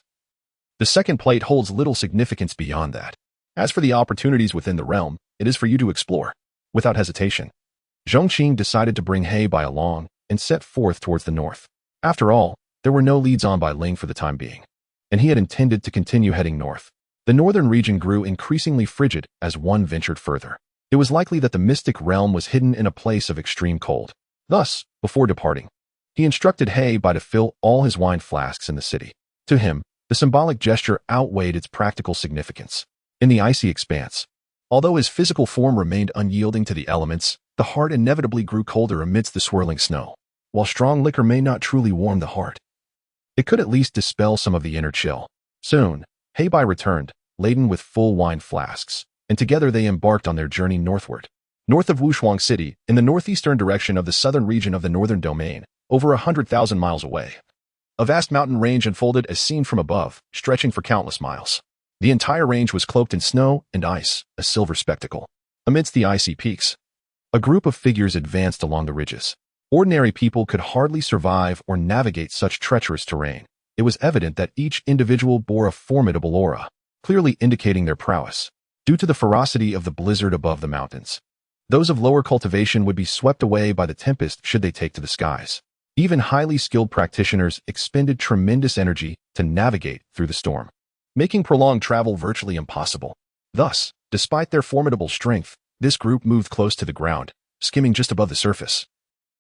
S2: The second plate holds little significance beyond that. As for the opportunities within the realm, it is for you to explore." Without hesitation, Zhong Qing decided to bring Heibai along and set forth towards the north. After all, there were no leads on Bai Ling for the time being, and he had intended to continue heading north. The northern region grew increasingly frigid as one ventured further. It was likely that the mystic realm was hidden in a place of extreme cold. Thus, before departing, he instructed He Bai to fill all his wine flasks in the city. To him, the symbolic gesture outweighed its practical significance. In the icy expanse, although his physical form remained unyielding to the elements, the heart inevitably grew colder amidst the swirling snow. While strong liquor may not truly warm the heart, it could at least dispel some of the inner chill. Soon, He Bai returned, laden with full wine flasks, and together they embarked on their journey northward. North of Wushuang City, in the northeastern direction of the southern region of the northern domain, over 100,000 miles away, a vast mountain range unfolded as seen from above, stretching for countless miles. The entire range was cloaked in snow and ice, a silver spectacle. Amidst the icy peaks, a group of figures advanced along the ridges. Ordinary people could hardly survive or navigate such treacherous terrain. It was evident that each individual bore a formidable aura, clearly indicating their prowess. Due to the ferocity of the blizzard above the mountains, those of lower cultivation would be swept away by the tempest should they take to the skies. Even highly skilled practitioners expended tremendous energy to navigate through the storm, making prolonged travel virtually impossible. Thus, despite their formidable strength, this group moved close to the ground, skimming just above the surface,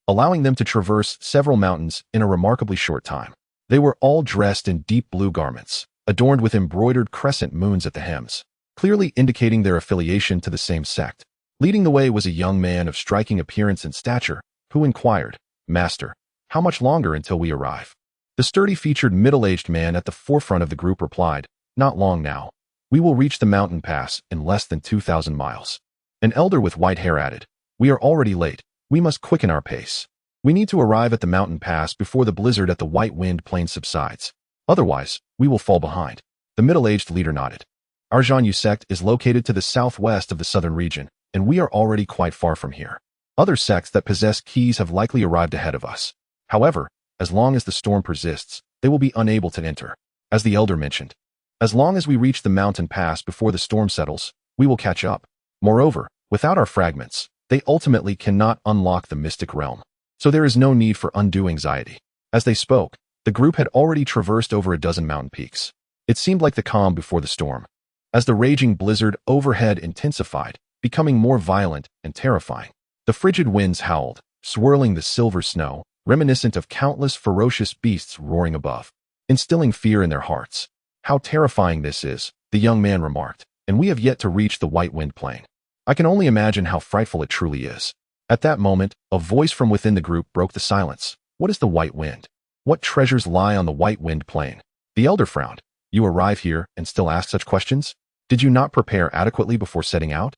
S2: allowing them to traverse several mountains in a remarkably short time. They were all dressed in deep blue garments, adorned with embroidered crescent moons at the hems, clearly indicating their affiliation to the same sect. Leading the way was a young man of striking appearance and stature, who inquired, "Master, how much longer until we arrive?" The sturdy-featured middle-aged man at the forefront of the group replied, "Not long now. We will reach the mountain pass in less than 2,000 miles. An elder with white hair added, "We are already late. We must quicken our pace. We need to arrive at the mountain pass before the blizzard at the White Wind Plain subsides. Otherwise, we will fall behind." The middle-aged leader nodded. "Our Zhong sect is located to the southwest of the southern region, and we are already quite far from here. Other sects that possess keys have likely arrived ahead of us. However, as long as the storm persists, they will be unable to enter." As the elder mentioned, "As long as we reach the mountain pass before the storm settles, we will catch up. Moreover, without our fragments, they ultimately cannot unlock the mystic realm. So there is no need for undue anxiety." As they spoke, the group had already traversed over a dozen mountain peaks. It seemed like the calm before the storm, as the raging blizzard overhead intensified, becoming more violent and terrifying. The frigid winds howled, swirling the silver snow, reminiscent of countless ferocious beasts roaring above, instilling fear in their hearts. "How terrifying this is," the young man remarked, "and we have yet to reach the White Wind Plain. I can only imagine how frightful it truly is." At that moment, a voice from within the group broke the silence. "What is the White Wind? What treasures lie on the White Wind Plain?" The elder frowned. "You arrive here and still ask such questions? Did you not prepare adequately before setting out?"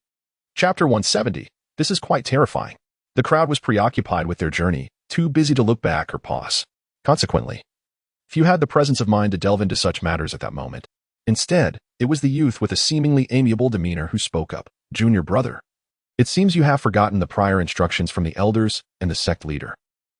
S2: Chapter 170. This is quite terrifying. The crowd was preoccupied with their journey, too busy to look back or pause. Consequently, few had the presence of mind to delve into such matters at that moment. Instead, it was the youth with a seemingly amiable demeanor who spoke up. "Junior brother, it seems you have forgotten the prior instructions from the elders and the sect leader.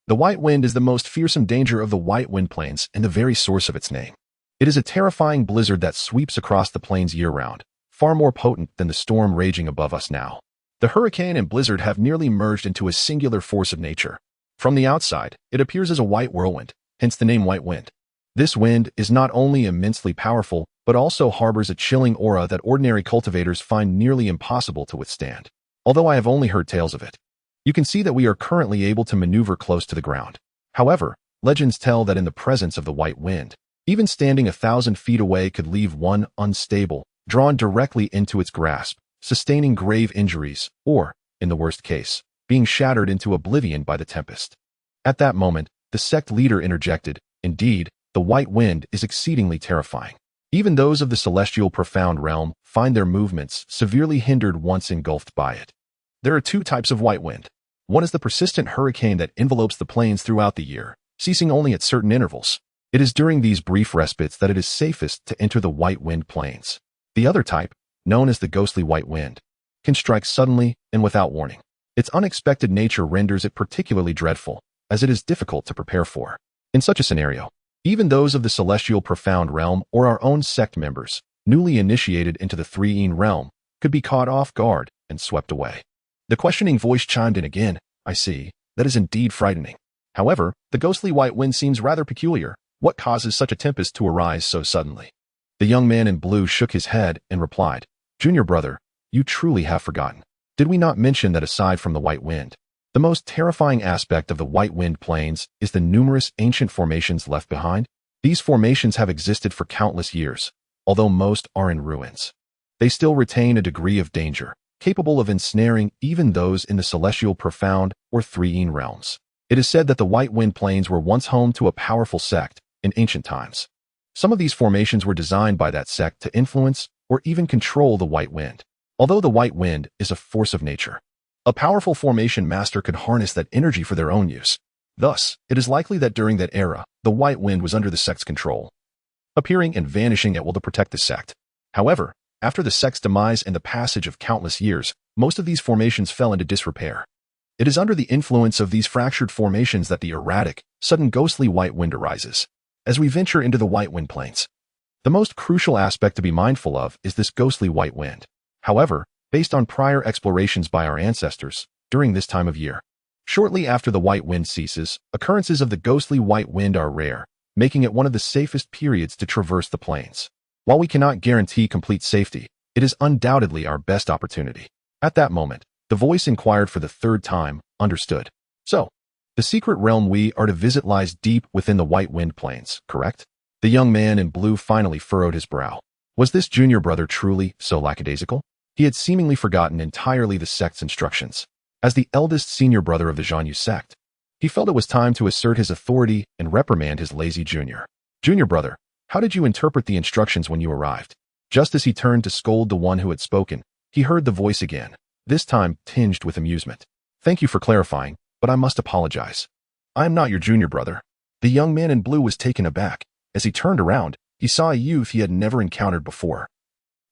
S2: The White Wind is the most fearsome danger of the White Wind Plains and the very source of its name. It is a terrifying blizzard that sweeps across the plains year-round, far more potent than the storm raging above us now. The hurricane and blizzard have nearly merged into a singular force of nature. From the outside, it appears as a white whirlwind, hence the name White Wind. This wind is not only immensely powerful, but also harbors a chilling aura that ordinary cultivators find nearly impossible to withstand. Although I have only heard tales of it, you can see that we are currently able to maneuver close to the ground. However, legends tell that in the presence of the White Wind, even standing 1,000 feet away could leave one unstable, drawn directly into its grasp, sustaining grave injuries, or, in the worst case, being shattered into oblivion by the tempest." At that moment, the sect leader interjected, "Indeed, the White Wind is exceedingly terrifying. Even those of the celestial profound realm find their movements severely hindered once engulfed by it. There are two types of white wind. One is the persistent hurricane that envelopes the plains throughout the year, ceasing only at certain intervals. It is during these brief respites that it is safest to enter the White Wind Plains. The other type, known as the ghostly white wind, can strike suddenly and without warning. Its unexpected nature renders it particularly dreadful, as it is difficult to prepare for. In such a scenario, even those of the celestial profound realm or our own sect members, newly initiated into the three-ene realm, could be caught off guard and swept away." The questioning voice chimed in again. "I see. That is indeed frightening. However, the ghostly white wind seems rather peculiar. What causes such a tempest to arise so suddenly?" The young man in blue shook his head and replied, "Junior brother, you truly have forgotten. Did we not mention that aside from the White Wind, the most terrifying aspect of the White Wind Plains is the numerous ancient formations left behind? These formations have existed for countless years, although most are in ruins. They still retain a degree of danger, capable of ensnaring even those in the celestial profound or three-ene realms. It is said that the White Wind Plains were once home to a powerful sect in ancient times. Some of these formations were designed by that sect to influence or even control the White Wind. Although the White Wind is a force of nature, a powerful formation master could harness that energy for their own use. Thus, it is likely that during that era, the White Wind was under the sect's control, appearing and vanishing at will to protect the sect. However, after the sect's demise and the passage of countless years, most of these formations fell into disrepair. It is under the influence of these fractured formations that the erratic, sudden ghostly White Wind arises. As we venture into the White Wind Plains, the most crucial aspect to be mindful of is this ghostly White Wind. However, based on prior explorations by our ancestors, during this time of year, shortly after the White Wind ceases, occurrences of the ghostly White Wind are rare, making it one of the safest periods to traverse the plains. While we cannot guarantee complete safety, it is undoubtedly our best opportunity. At that moment, the voice inquired for the third time, understood. So, the secret realm we are to visit lies deep within the White Wind Plains, correct? The young man in blue finally furrowed his brow. Was this junior brother truly so lackadaisical? He had seemingly forgotten entirely the sect's instructions. As the eldest senior brother of the Zhong Sect, he felt it was time to assert his authority and reprimand his lazy junior. Junior brother, how did you interpret the instructions when you arrived? Just as he turned to scold the one who had spoken, he heard the voice again, this time tinged with amusement. Thank you for clarifying, but I must apologize. I am not your junior brother. The young man in blue was taken aback. As he turned around, he saw a youth he had never encountered before.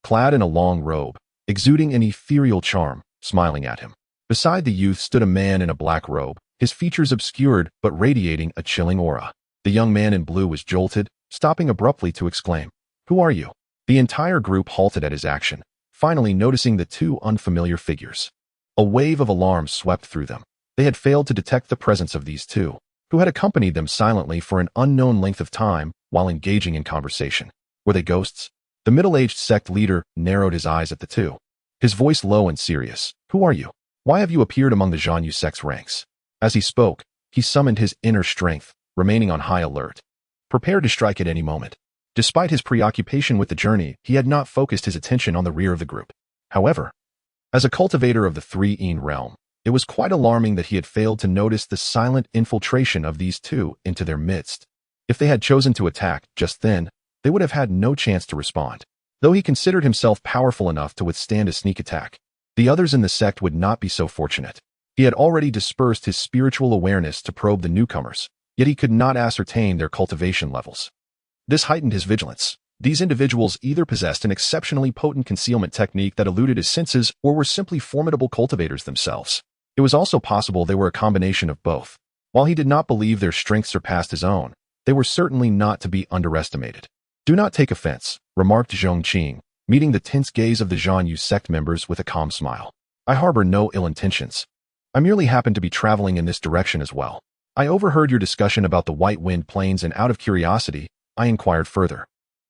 S2: Clad in a long robe, exuding an ethereal charm, smiling at him. Beside the youth stood a man in a black robe, his features obscured but radiating a chilling aura. The young man in blue was jolted, stopping abruptly to exclaim, "Who are you?" The entire group halted at his action, finally noticing the two unfamiliar figures. A wave of alarm swept through them. They had failed to detect the presence of these two, who had accompanied them silently for an unknown length of time while engaging in conversation. Were they ghosts? The middle-aged sect leader narrowed his eyes at the two, his voice low and serious. "Who are you? Why have you appeared among the Zhong Sect's ranks?" As he spoke, he summoned his inner strength, remaining on high alert, prepared to strike at any moment. Despite his preoccupation with the journey, he had not focused his attention on the rear of the group. However, as a cultivator of the three-ene realm, it was quite alarming that he had failed to notice the silent infiltration of these two into their midst. If they had chosen to attack just then, they would have had no chance to respond. Though he considered himself powerful enough to withstand a sneak attack, the others in the sect would not be so fortunate. He had already dispersed his spiritual awareness to probe the newcomers, yet he could not ascertain their cultivation levels. This heightened his vigilance. These individuals either possessed an exceptionally potent concealment technique that eluded his senses or were simply formidable cultivators themselves. It was also possible they were a combination of both. While he did not believe their strength surpassed his own, they were certainly not to be underestimated. "Do not take offense," remarked Zhong Qing, meeting the tense gaze of the Zhong sect members with a calm smile. "I harbor no ill intentions. I merely happen to be traveling in this direction as well. I overheard your discussion about the White Wind Plains and out of curiosity, I inquired further."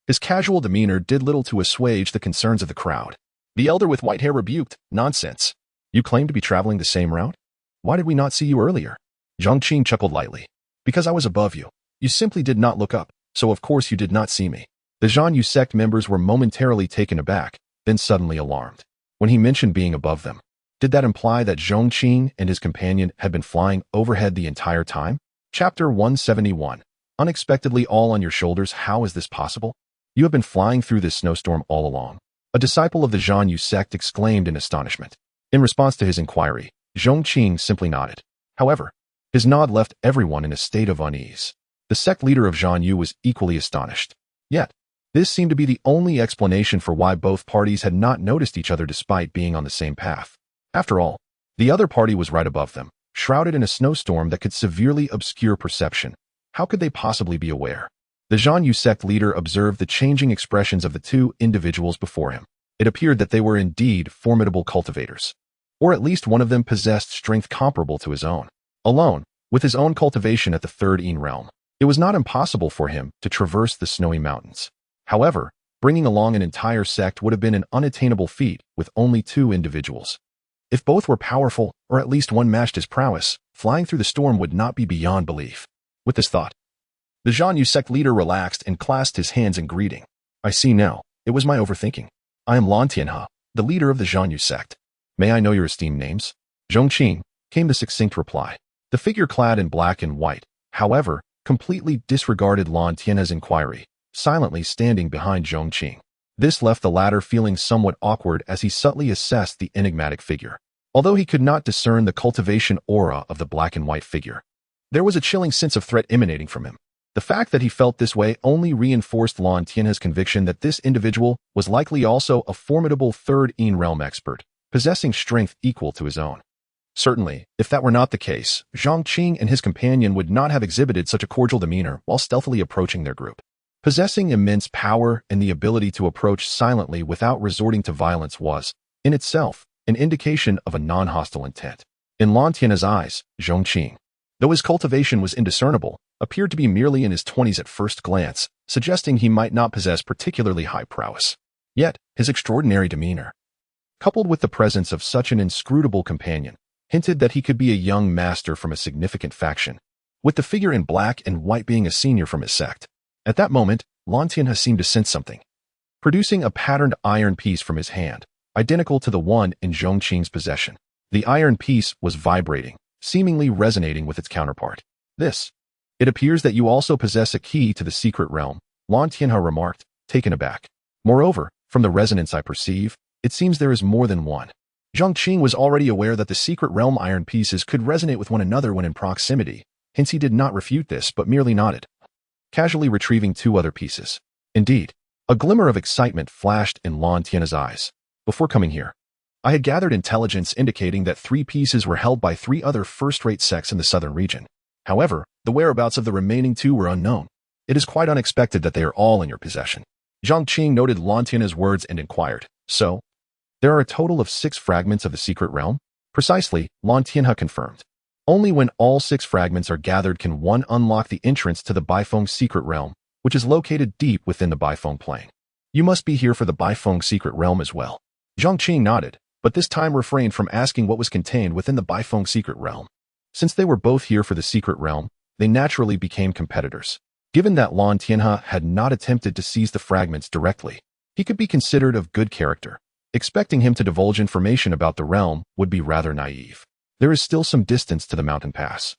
S2: His casual demeanor did little to assuage the concerns of the crowd. The elder with white hair rebuked, "Nonsense. You claim to be traveling the same route? Why did we not see you earlier?" Zhong Qing chuckled lightly. "Because I was above you. You simply did not look up, so of course you did not see me." The Zhong sect members were momentarily taken aback, then suddenly alarmed. When he mentioned being above them, did that imply that Zhong Qing and his companion had been flying overhead the entire time? Chapter 171. Unexpectedly all on your shoulders, how is this possible? You have been flying through this snowstorm all along. A disciple of the Zhong sect exclaimed in astonishment. In response to his inquiry, Zhong Qing simply nodded. However, his nod left everyone in a state of unease. The sect leader of Zhong was equally astonished. Yet, this seemed to be the only explanation for why both parties had not noticed each other despite being on the same path. After all, the other party was right above them, shrouded in a snowstorm that could severely obscure perception. How could they possibly be aware? The Zhong sect leader observed the changing expressions of the two individuals before him. It appeared that they were indeed formidable cultivators. Or at least one of them possessed strength comparable to his own. Alone, with his own cultivation at the third-ene realm, it was not impossible for him to traverse the snowy mountains. However, Bringing along an entire sect would have been an unattainable feat with only 2 individuals. If both were powerful, or at least one matched his prowess, flying through the storm would not be beyond belief. With this thought, the Zhong Qing sect leader relaxed and clasped his hands in greeting. I see now. It was my overthinking. I am Lan Tianhe, the leader of the Zhong Qing sect. May I know your esteemed names? Zhong Qing, came the succinct reply. The figure clad in black and white, however, completely disregarded Lan Tianhe's inquiry, silently standing behind Zhong Qing. This left the latter feeling somewhat awkward as he subtly assessed the enigmatic figure. Although he could not discern the cultivation aura of the black and white figure, there was a chilling sense of threat emanating from him. The fact that he felt this way only reinforced Lan Tianhe's conviction that this individual was likely also a formidable third Yin realm expert, possessing strength equal to his own. Certainly, if that were not the case, Zhong Qing and his companion would not have exhibited such a cordial demeanor while stealthily approaching their group. Possessing immense power and the ability to approach silently without resorting to violence was, in itself, an indication of a non-hostile intent. In Lan Tianhe's eyes, Zhong Qing, though his cultivation was indiscernible, appeared to be merely in his 20s at first glance, suggesting he might not possess particularly high prowess. Yet, his extraordinary demeanor, coupled with the presence of such an inscrutable companion, hinted that he could be a young master from a significant faction, with the figure in black and white being a senior from his sect. At that moment, Lan Tianhe seemed to sense something. Producing a patterned iron piece from his hand, identical to the one in Zhong Qing's possession. The iron piece was vibrating, seemingly resonating with its counterpart. It appears that you also possess a key to the secret realm, Lan Tianhe remarked, taken aback. Moreover, from the resonance I perceive, it seems there is more than one. Zhong Qing was already aware that the secret realm iron pieces could resonate with one another when in proximity, hence he did not refute this but merely nodded, casually retrieving 2 other pieces. Indeed, a glimmer of excitement flashed in Lan Tianhe's eyes. Before coming here, I had gathered intelligence indicating that 3 pieces were held by 3 other first-rate sects in the southern region. However, the whereabouts of the remaining 2 were unknown. It is quite unexpected that they are all in your possession. Zhong Qing noted Lan Tianhe's words and inquired, so, there are a total of 6 fragments of the secret realm? Precisely, Lan Tianhe confirmed. Only when all 6 fragments are gathered can one unlock the entrance to the Baifeng secret realm, which is located deep within the Baifeng plain. You must be here for the Baifeng secret realm as well. Zhong Qing nodded, but this time refrained from asking what was contained within the Baifeng secret realm. Since they were both here for the secret realm, they naturally became competitors. Given that Lan Tianhe had not attempted to seize the fragments directly, he could be considered of good character. Expecting him to divulge information about the realm would be rather naive. There is still some distance to the mountain pass.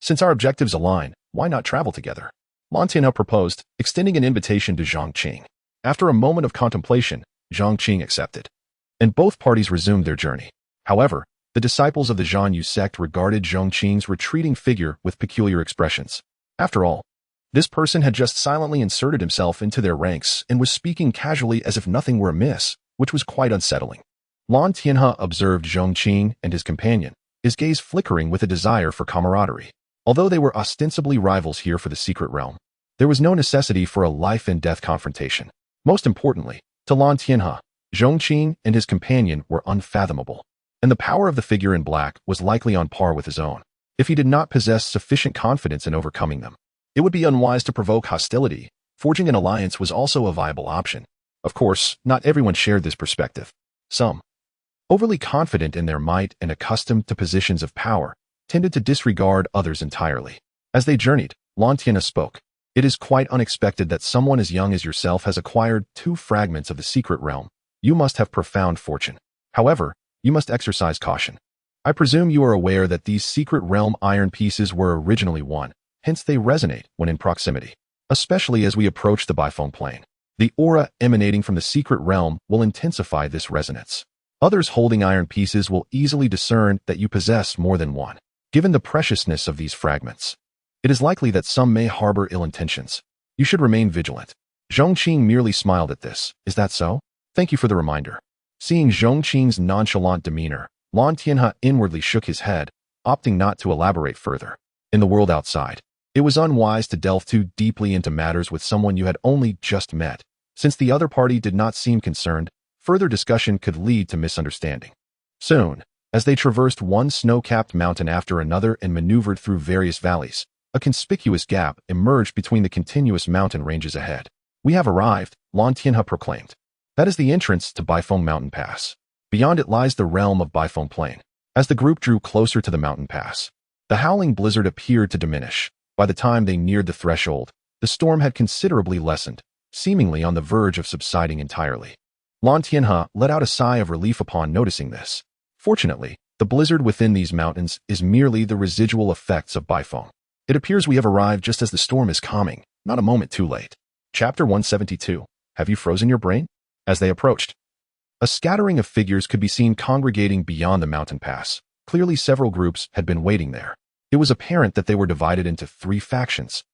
S2: Since our objectives align, why not travel together? Lan Tianhe proposed, extending an invitation to Zhong Qing. After a moment of contemplation, Zhong Qing accepted, and both parties resumed their journey. However, the disciples of the Zhong Qing sect regarded Zhong Qing's retreating figure with peculiar expressions. After all, this person had just silently inserted himself into their ranks and was speaking casually as if nothing were amiss, which was quite unsettling. Lan Tianhe observed Zhong Qing and his companion, his gaze flickering with a desire for camaraderie. Although they were ostensibly rivals here for the secret realm, there was no necessity for a life-and-death confrontation. Most importantly, to Lan Tianhe, Zhong Qing and his companion were unfathomable, and the power of the figure in black was likely on par with his own. If he did not possess sufficient confidence in overcoming them, it would be unwise to provoke hostility. Forging an alliance was also a viable option. Of course, not everyone shared this perspective. Some, overly confident in their might and accustomed to positions of power, tended to disregard others entirely. As they journeyed, Lan Tianhe spoke. It is quite unexpected that someone as young as yourself has acquired 2 fragments of the secret realm. You must have profound fortune. However, you must exercise caution. I presume you are aware that these secret realm iron pieces were originally one, hence they resonate when in proximity. Especially as we approach the Baifeng plain. The aura emanating from the secret realm will intensify this resonance. Others holding iron pieces will easily discern that you possess more than one. Given the preciousness of these fragments, it is likely that some may harbor ill intentions. You should remain vigilant. Zhong Qing merely smiled at this. Is that so? Thank you for the reminder. Seeing Zhong Qing's nonchalant demeanor, Lan Tianhe inwardly shook his head, opting not to elaborate further. In the world outside, it was unwise to delve too deeply into matters with someone you had only just met. Since the other party did not seem concerned, further discussion could lead to misunderstanding. Soon, as they traversed one snow-capped mountain after another and maneuvered through various valleys, a conspicuous gap emerged between the continuous mountain ranges ahead. "We have arrived," Lan Tianhe proclaimed. "That is the entrance to Baifeng Mountain Pass. Beyond it lies the realm of Baifeng Plain." As the group drew closer to the mountain pass, the howling blizzard appeared to diminish. By the time they neared the threshold, the storm had considerably lessened, seemingly on the verge of subsiding entirely. Lan Tianhe let out a sigh of relief upon noticing this. Fortunately, the blizzard within these mountains is merely the residual effects of Baifeng. It appears we have arrived just as the storm is calming, not a moment too late. Chapter 172. Have you frozen your brain? As they approached, a scattering of figures could be seen congregating beyond the mountain pass. Clearly several groups had been waiting there. It was apparent that they were divided into 3 factions.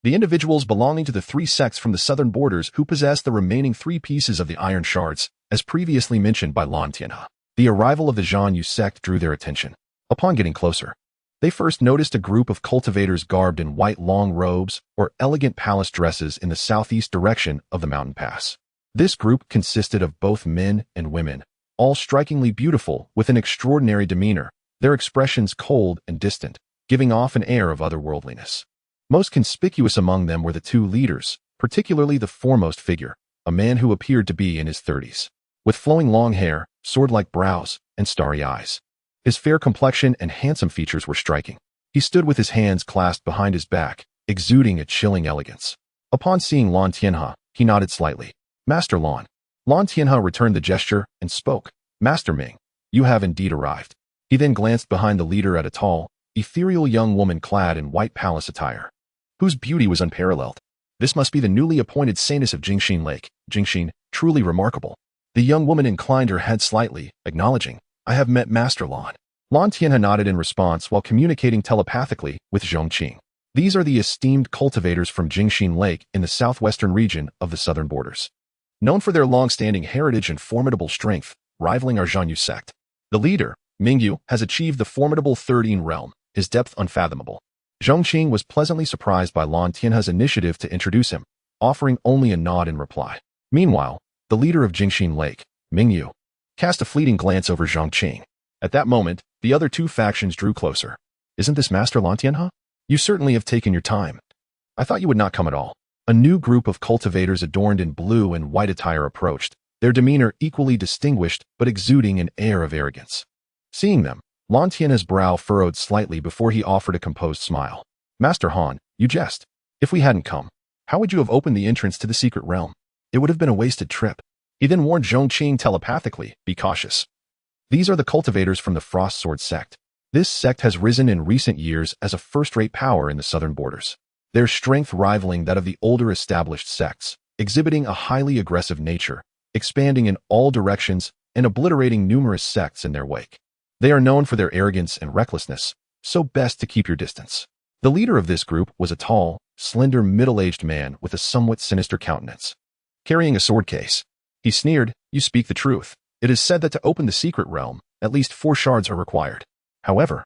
S2: The individuals belonging to the 3 sects from the southern borders who possessed the remaining 3 pieces of the iron shards, as previously mentioned by Lan Tianhe. The arrival of the Zhong Qing sect drew their attention. Upon getting closer, they first noticed a group of cultivators garbed in white long robes or elegant palace dresses in the southeast direction of the mountain pass. This group consisted of both men and women, all strikingly beautiful with an extraordinary demeanor, their expressions cold and distant, giving off an air of otherworldliness. Most conspicuous among them were the 2 leaders, particularly the foremost figure, a man who appeared to be in his 30s, with flowing long hair, sword-like brows, and starry eyes. His fair complexion and handsome features were striking. He stood with his hands clasped behind his back, exuding a chilling elegance. Upon seeing Lan Tianhe, he nodded slightly. "Master Lan." Lan Tianhe returned the gesture and spoke. "Master Ming, you have indeed arrived." He then glanced behind the leader at a tall, ethereal young woman clad in white palace attire, whose beauty was unparalleled. "This must be the newly appointed saintess of Jingxin Lake. Jingxin, truly remarkable." The young woman inclined her head slightly, acknowledging, "I have met Master Lan." Lan Tianhe nodded in response while communicating telepathically with Zhong Qing. These are the esteemed cultivators from Jingxin Lake in the southwestern region of the southern borders, known for their long-standing heritage and formidable strength, rivaling our Zhong Qing sect. The leader, Mingyu, has achieved the formidable 13 realm, his depth unfathomable. Zhong Qing was pleasantly surprised by Lan Tianhe's initiative to introduce him, offering only a nod in reply. Meanwhile, the leader of Jingxin Lake, Mingyu, cast a fleeting glance over Zhong Qing. At that moment, the other 2 factions drew closer. "Isn't this Master Lan Tianhe? You certainly have taken your time. I thought you would not come at all." A new group of cultivators adorned in blue and white attire approached, their demeanor equally distinguished but exuding an air of arrogance. Seeing them, Lan Tianhe's brow furrowed slightly before he offered a composed smile. "Master Han, you jest. If we hadn't come, how would you have opened the entrance to the secret realm? It would have been a wasted trip." He then warned Zhong Qing telepathically, "Be cautious. These are the cultivators from the Frost Sword sect. This sect has risen in recent years as a first-rate power in the southern borders, their strength rivaling that of the older established sects, exhibiting a highly aggressive nature, expanding in all directions and obliterating numerous sects in their wake. They are known for their arrogance and recklessness, so best to keep your distance." The leader of this group was a tall, slender, middle-aged man with a somewhat sinister countenance, carrying a sword case. He sneered, "You speak the truth. It is said that to open the secret realm, at least 4 shards are required. However,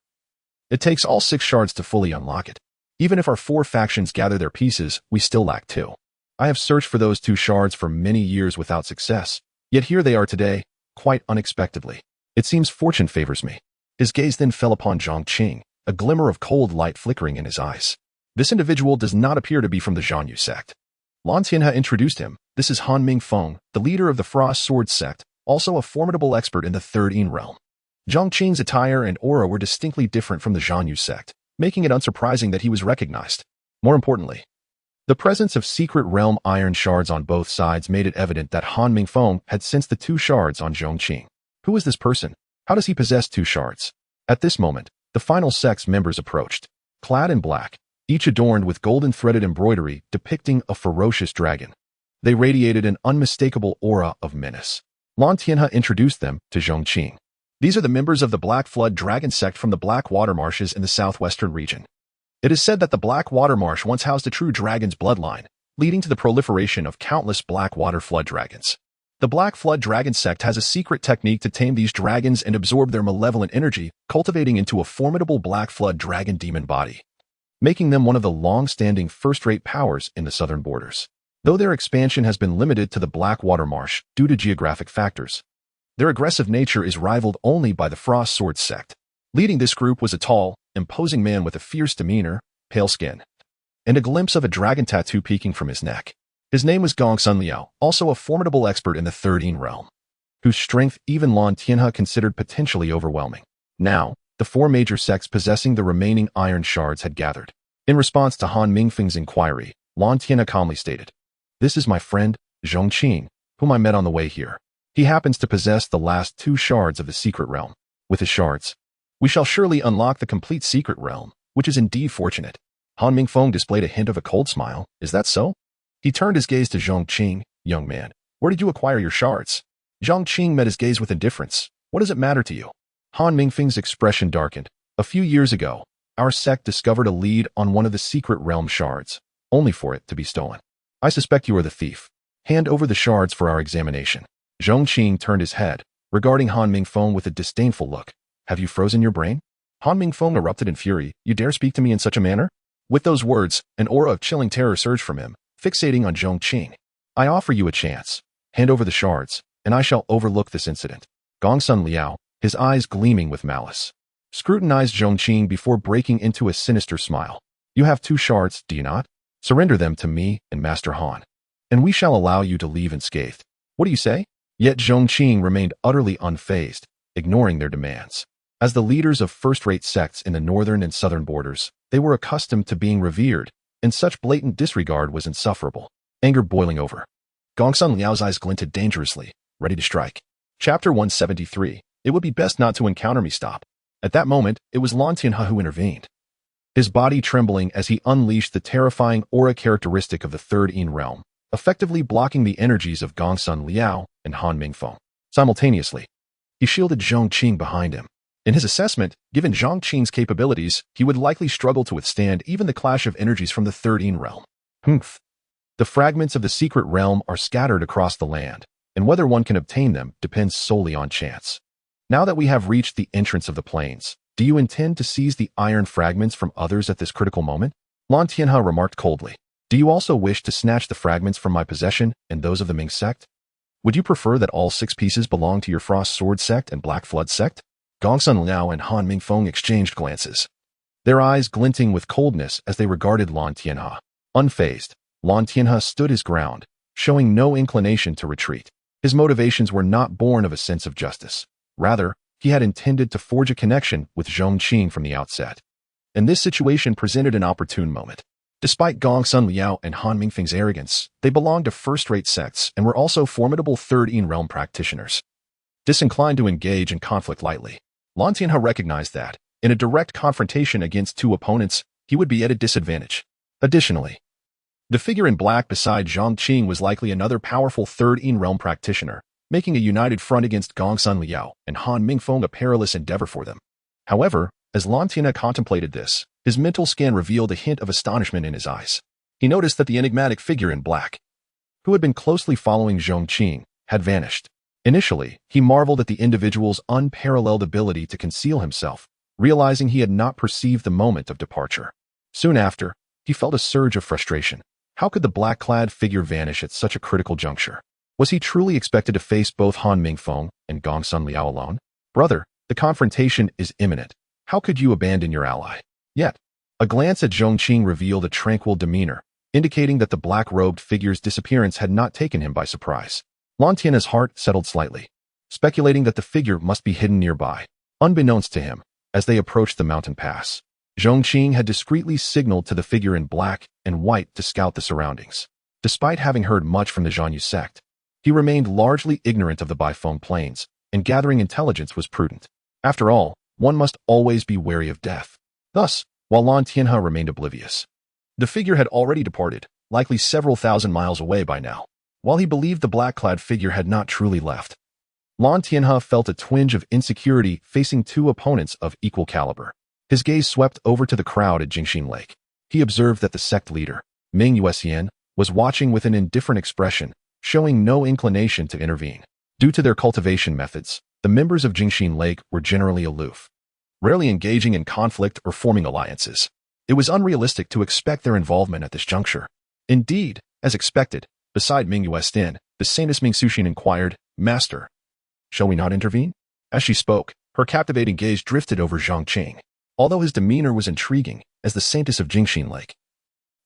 S2: it takes all 6 shards to fully unlock it. Even if our 4 factions gather their pieces, we still lack 2. I have searched for those 2 shards for many years without success, yet here they are today, quite unexpectedly. It seems fortune favors me." His gaze then fell upon Zhong Qing, a glimmer of cold light flickering in his eyes. This individual does not appear to be from the Zhong Qing sect. Lan Tianhe introduced him. "This is Han Mingfeng, the leader of the Frost Sword sect, also a formidable expert in the 13 realm." Zhong Qing's attire and aura were distinctly different from the Zhong Qing sect, making it unsurprising that he was recognized. More importantly, the presence of secret realm iron shards on both sides made it evident that Han Mingfeng had sensed the 2 shards on Zhong Qing. Who is this person? How does he possess 2 shards? At this moment, the final sect's members approached, clad in black, each adorned with golden threaded embroidery depicting a ferocious dragon. They radiated an unmistakable aura of menace. Lan Tianhe introduced them to Zhong Qing. "These are the members of the Black Flood Dragon sect from the Black Water Marshes in the southwestern region. It is said that the Black Water Marsh once housed a true dragon's bloodline, leading to the proliferation of countless black water flood dragons. The Black Flood Dragon sect has a secret technique to tame these dragons and absorb their malevolent energy, cultivating into a formidable Black Flood dragon demon body, making them one of the long-standing first-rate powers in the southern borders. Though their expansion has been limited to the Black Water Marsh due to geographic factors, their aggressive nature is rivaled only by the Frost Sword sect." Leading this group was a tall, imposing man with a fierce demeanor, pale skin, and a glimpse of a dragon tattoo peeking from his neck. His name was Gongsun Liao, also a formidable expert in the 13 realm, whose strength even Lan Tianhe considered potentially overwhelming. Now, the 4 major sects possessing the remaining iron shards had gathered. In response to Han Mingfeng's inquiry, Lan Tianhe calmly stated, "This is my friend, Zhong Qing, whom I met on the way here. He happens to possess the last 2 shards of the secret realm. With his shards, we shall surely unlock the complete secret realm, which is indeed fortunate." Han Mingfeng displayed a hint of a cold smile. "Is that so?" He turned his gaze to Zhong Qing. "Young man, where did you acquire your shards?" Zhong Qing met his gaze with indifference. "What does it matter to you?" Han Mingfeng's expression darkened. "A few years ago, our sect discovered a lead on one of the secret realm shards, only for it to be stolen. I suspect you are the thief. Hand over the shards for our examination." Zhong Qing turned his head, regarding Han Mingfeng with a disdainful look. "Have you frozen your brain?" Han Mingfeng erupted in fury. "You dare speak to me in such a manner?" With those words, an aura of chilling terror surged from him, fixating on Zhong Qing. "I offer you a chance. Hand over the shards, and I shall overlook this incident." Gongsun Liao, his eyes gleaming with malice, scrutinized Zhong Qing before breaking into a sinister smile. "You have 2 shards, do you not? Surrender them to me and Master Han, and we shall allow you to leave unscathed. What do you say?" Yet Zhong Qing remained utterly unfazed, ignoring their demands. As the leaders of first-rate sects in the northern and southern borders, they were accustomed to being revered, and such blatant disregard was insufferable. Anger boiling over, Gongsun Liao's eyes glinted dangerously, ready to strike. Chapter 173. It would be best not to encounter me. Stop. At that moment, it was Lan Tianhe who intervened, his body trembling as he unleashed the terrifying aura characteristic of the 13 realm, effectively blocking the energies of Gongsun Liao and Han Mingfeng. Simultaneously, he shielded Zhong Qing behind him. In his assessment, given Zhong Qing's capabilities, he would likely struggle to withstand even the clash of energies from the 13 realm. Humph. The fragments of the secret realm are scattered across the land, and whether one can obtain them depends solely on chance. Now that we have reached the entrance of the plains, do you intend to seize the iron fragments from others at this critical moment? Lan Tianhe remarked coldly. Do you also wish to snatch the fragments from my possession and those of the Ming sect? Would you prefer that all 6 pieces belong to your Frost Sword sect and Black Flood sect? Gongsun Liao and Han Mingfeng exchanged glances, their eyes glinting with coldness as they regarded Lan Tianhe. Unfazed, Lan Tianhe stood his ground, showing no inclination to retreat. His motivations were not born of a sense of justice. Rather, he had intended to forge a connection with Zhong Qing from the outset. And this situation presented an opportune moment. Despite Gongsun Liao and Han Mingfeng's arrogance, they belonged to first-rate sects and were also formidable 13 realm practitioners. Disinclined to engage in conflict lightly, Lan Tianhe recognized that, in a direct confrontation against 2 opponents, he would be at a disadvantage. Additionally, the figure in black beside Zhong Qing was likely another powerful 13 realm practitioner, making a united front against Gongsun Liao and Han Mingfeng a perilous endeavor for them. However, as Lan Tianhe contemplated this, his mental scan revealed a hint of astonishment in his eyes. He noticed that the enigmatic figure in black, who had been closely following Zhong Qing, had vanished. Initially, he marveled at the individual's unparalleled ability to conceal himself, realizing he had not perceived the moment of departure. Soon after, he felt a surge of frustration. How could the black-clad figure vanish at such a critical juncture? Was he truly expected to face both Han Mingfeng and Gongsun Liao alone? Brother, the confrontation is imminent. How could you abandon your ally? Yet, a glance at Zhong Qing revealed a tranquil demeanor, indicating that the black-robed figure's disappearance had not taken him by surprise. Lan Tianhe's heart settled slightly, speculating that the figure must be hidden nearby. Unbeknownst to him, as they approached the mountain pass, Zhong Qing had discreetly signaled to the figure in black and white to scout the surroundings. Despite having heard much from the Zhanyu sect, he remained largely ignorant of the Baifeng plains, and gathering intelligence was prudent. After all, one must always be wary of death. Thus, while Lan Tianhe remained oblivious, the figure had already departed, likely several thousand miles away by now. While he believed the black-clad figure had not truly left, Lan Tianhe felt a twinge of insecurity facing 2 opponents of equal caliber. His gaze swept over to the crowd at Jingxin Lake. He observed that the sect leader, Ming Yuxian, was watching with an indifferent expression, showing no inclination to intervene. Due to their cultivation methods, the members of Jingxin Lake were generally aloof, rarely engaging in conflict or forming alliances. It was unrealistic to expect their involvement at this juncture. Indeed, as expected, beside Ming Yuxian, the Saintess Ming Suxin inquired, "Master, shall we not intervene?" As she spoke, her captivating gaze drifted over Zhong Qing. Although his demeanor was intriguing as the Saintess of Jingxin Lake,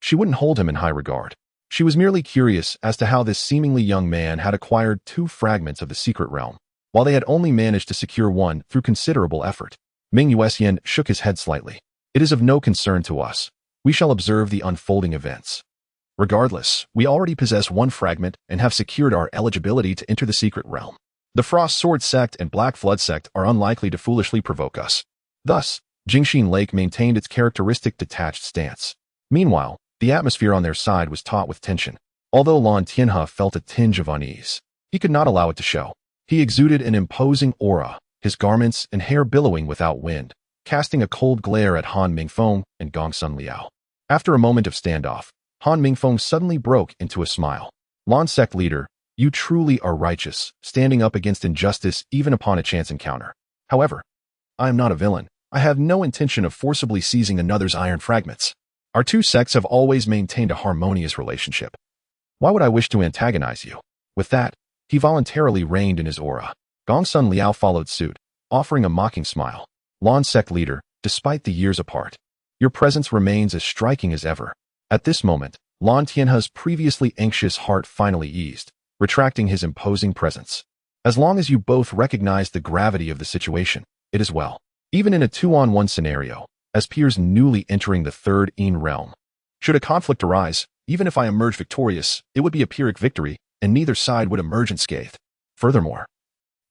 S2: she wouldn't hold him in high regard. She was merely curious as to how this seemingly young man had acquired 2 fragments of the secret realm, while they had only managed to secure one through considerable effort. Ming Yuxian shook his head slightly. It is of no concern to us. We shall observe the unfolding events. Regardless, we already possess 1 fragment and have secured our eligibility to enter the secret realm. The Frost Sword Sect and Black Flood Sect are unlikely to foolishly provoke us. Thus, Jingxin Lake maintained its characteristic detached stance. Meanwhile, the atmosphere on their side was taut with tension. Although Lan Tianhe felt a tinge of unease, he could not allow it to show. He exuded an imposing aura, his garments and hair billowing without wind, casting a cold glare at Han Mingfeng and Gongsun Liao. After a moment of standoff, Han Mingfeng suddenly broke into a smile. Lan Sect leader, you truly are righteous, standing up against injustice even upon a chance encounter. However, I am not a villain. I have no intention of forcibly seizing another's iron fragments. Our 2 sects have always maintained a harmonious relationship. Why would I wish to antagonize you? With that, he voluntarily reined in his aura. Gongsun Liao followed suit, offering a mocking smile. Lan Sect leader, despite the years apart, your presence remains as striking as ever. At this moment, Lan Tianhe's previously anxious heart finally eased, retracting his imposing presence. As long as you both recognize the gravity of the situation, it is well. Even in a 2-on-1 scenario, as peers newly entering the 3rd Yin realm. Should a conflict arise, even if I emerge victorious, it would be a Pyrrhic victory, and neither side would emerge unscathed. Furthermore,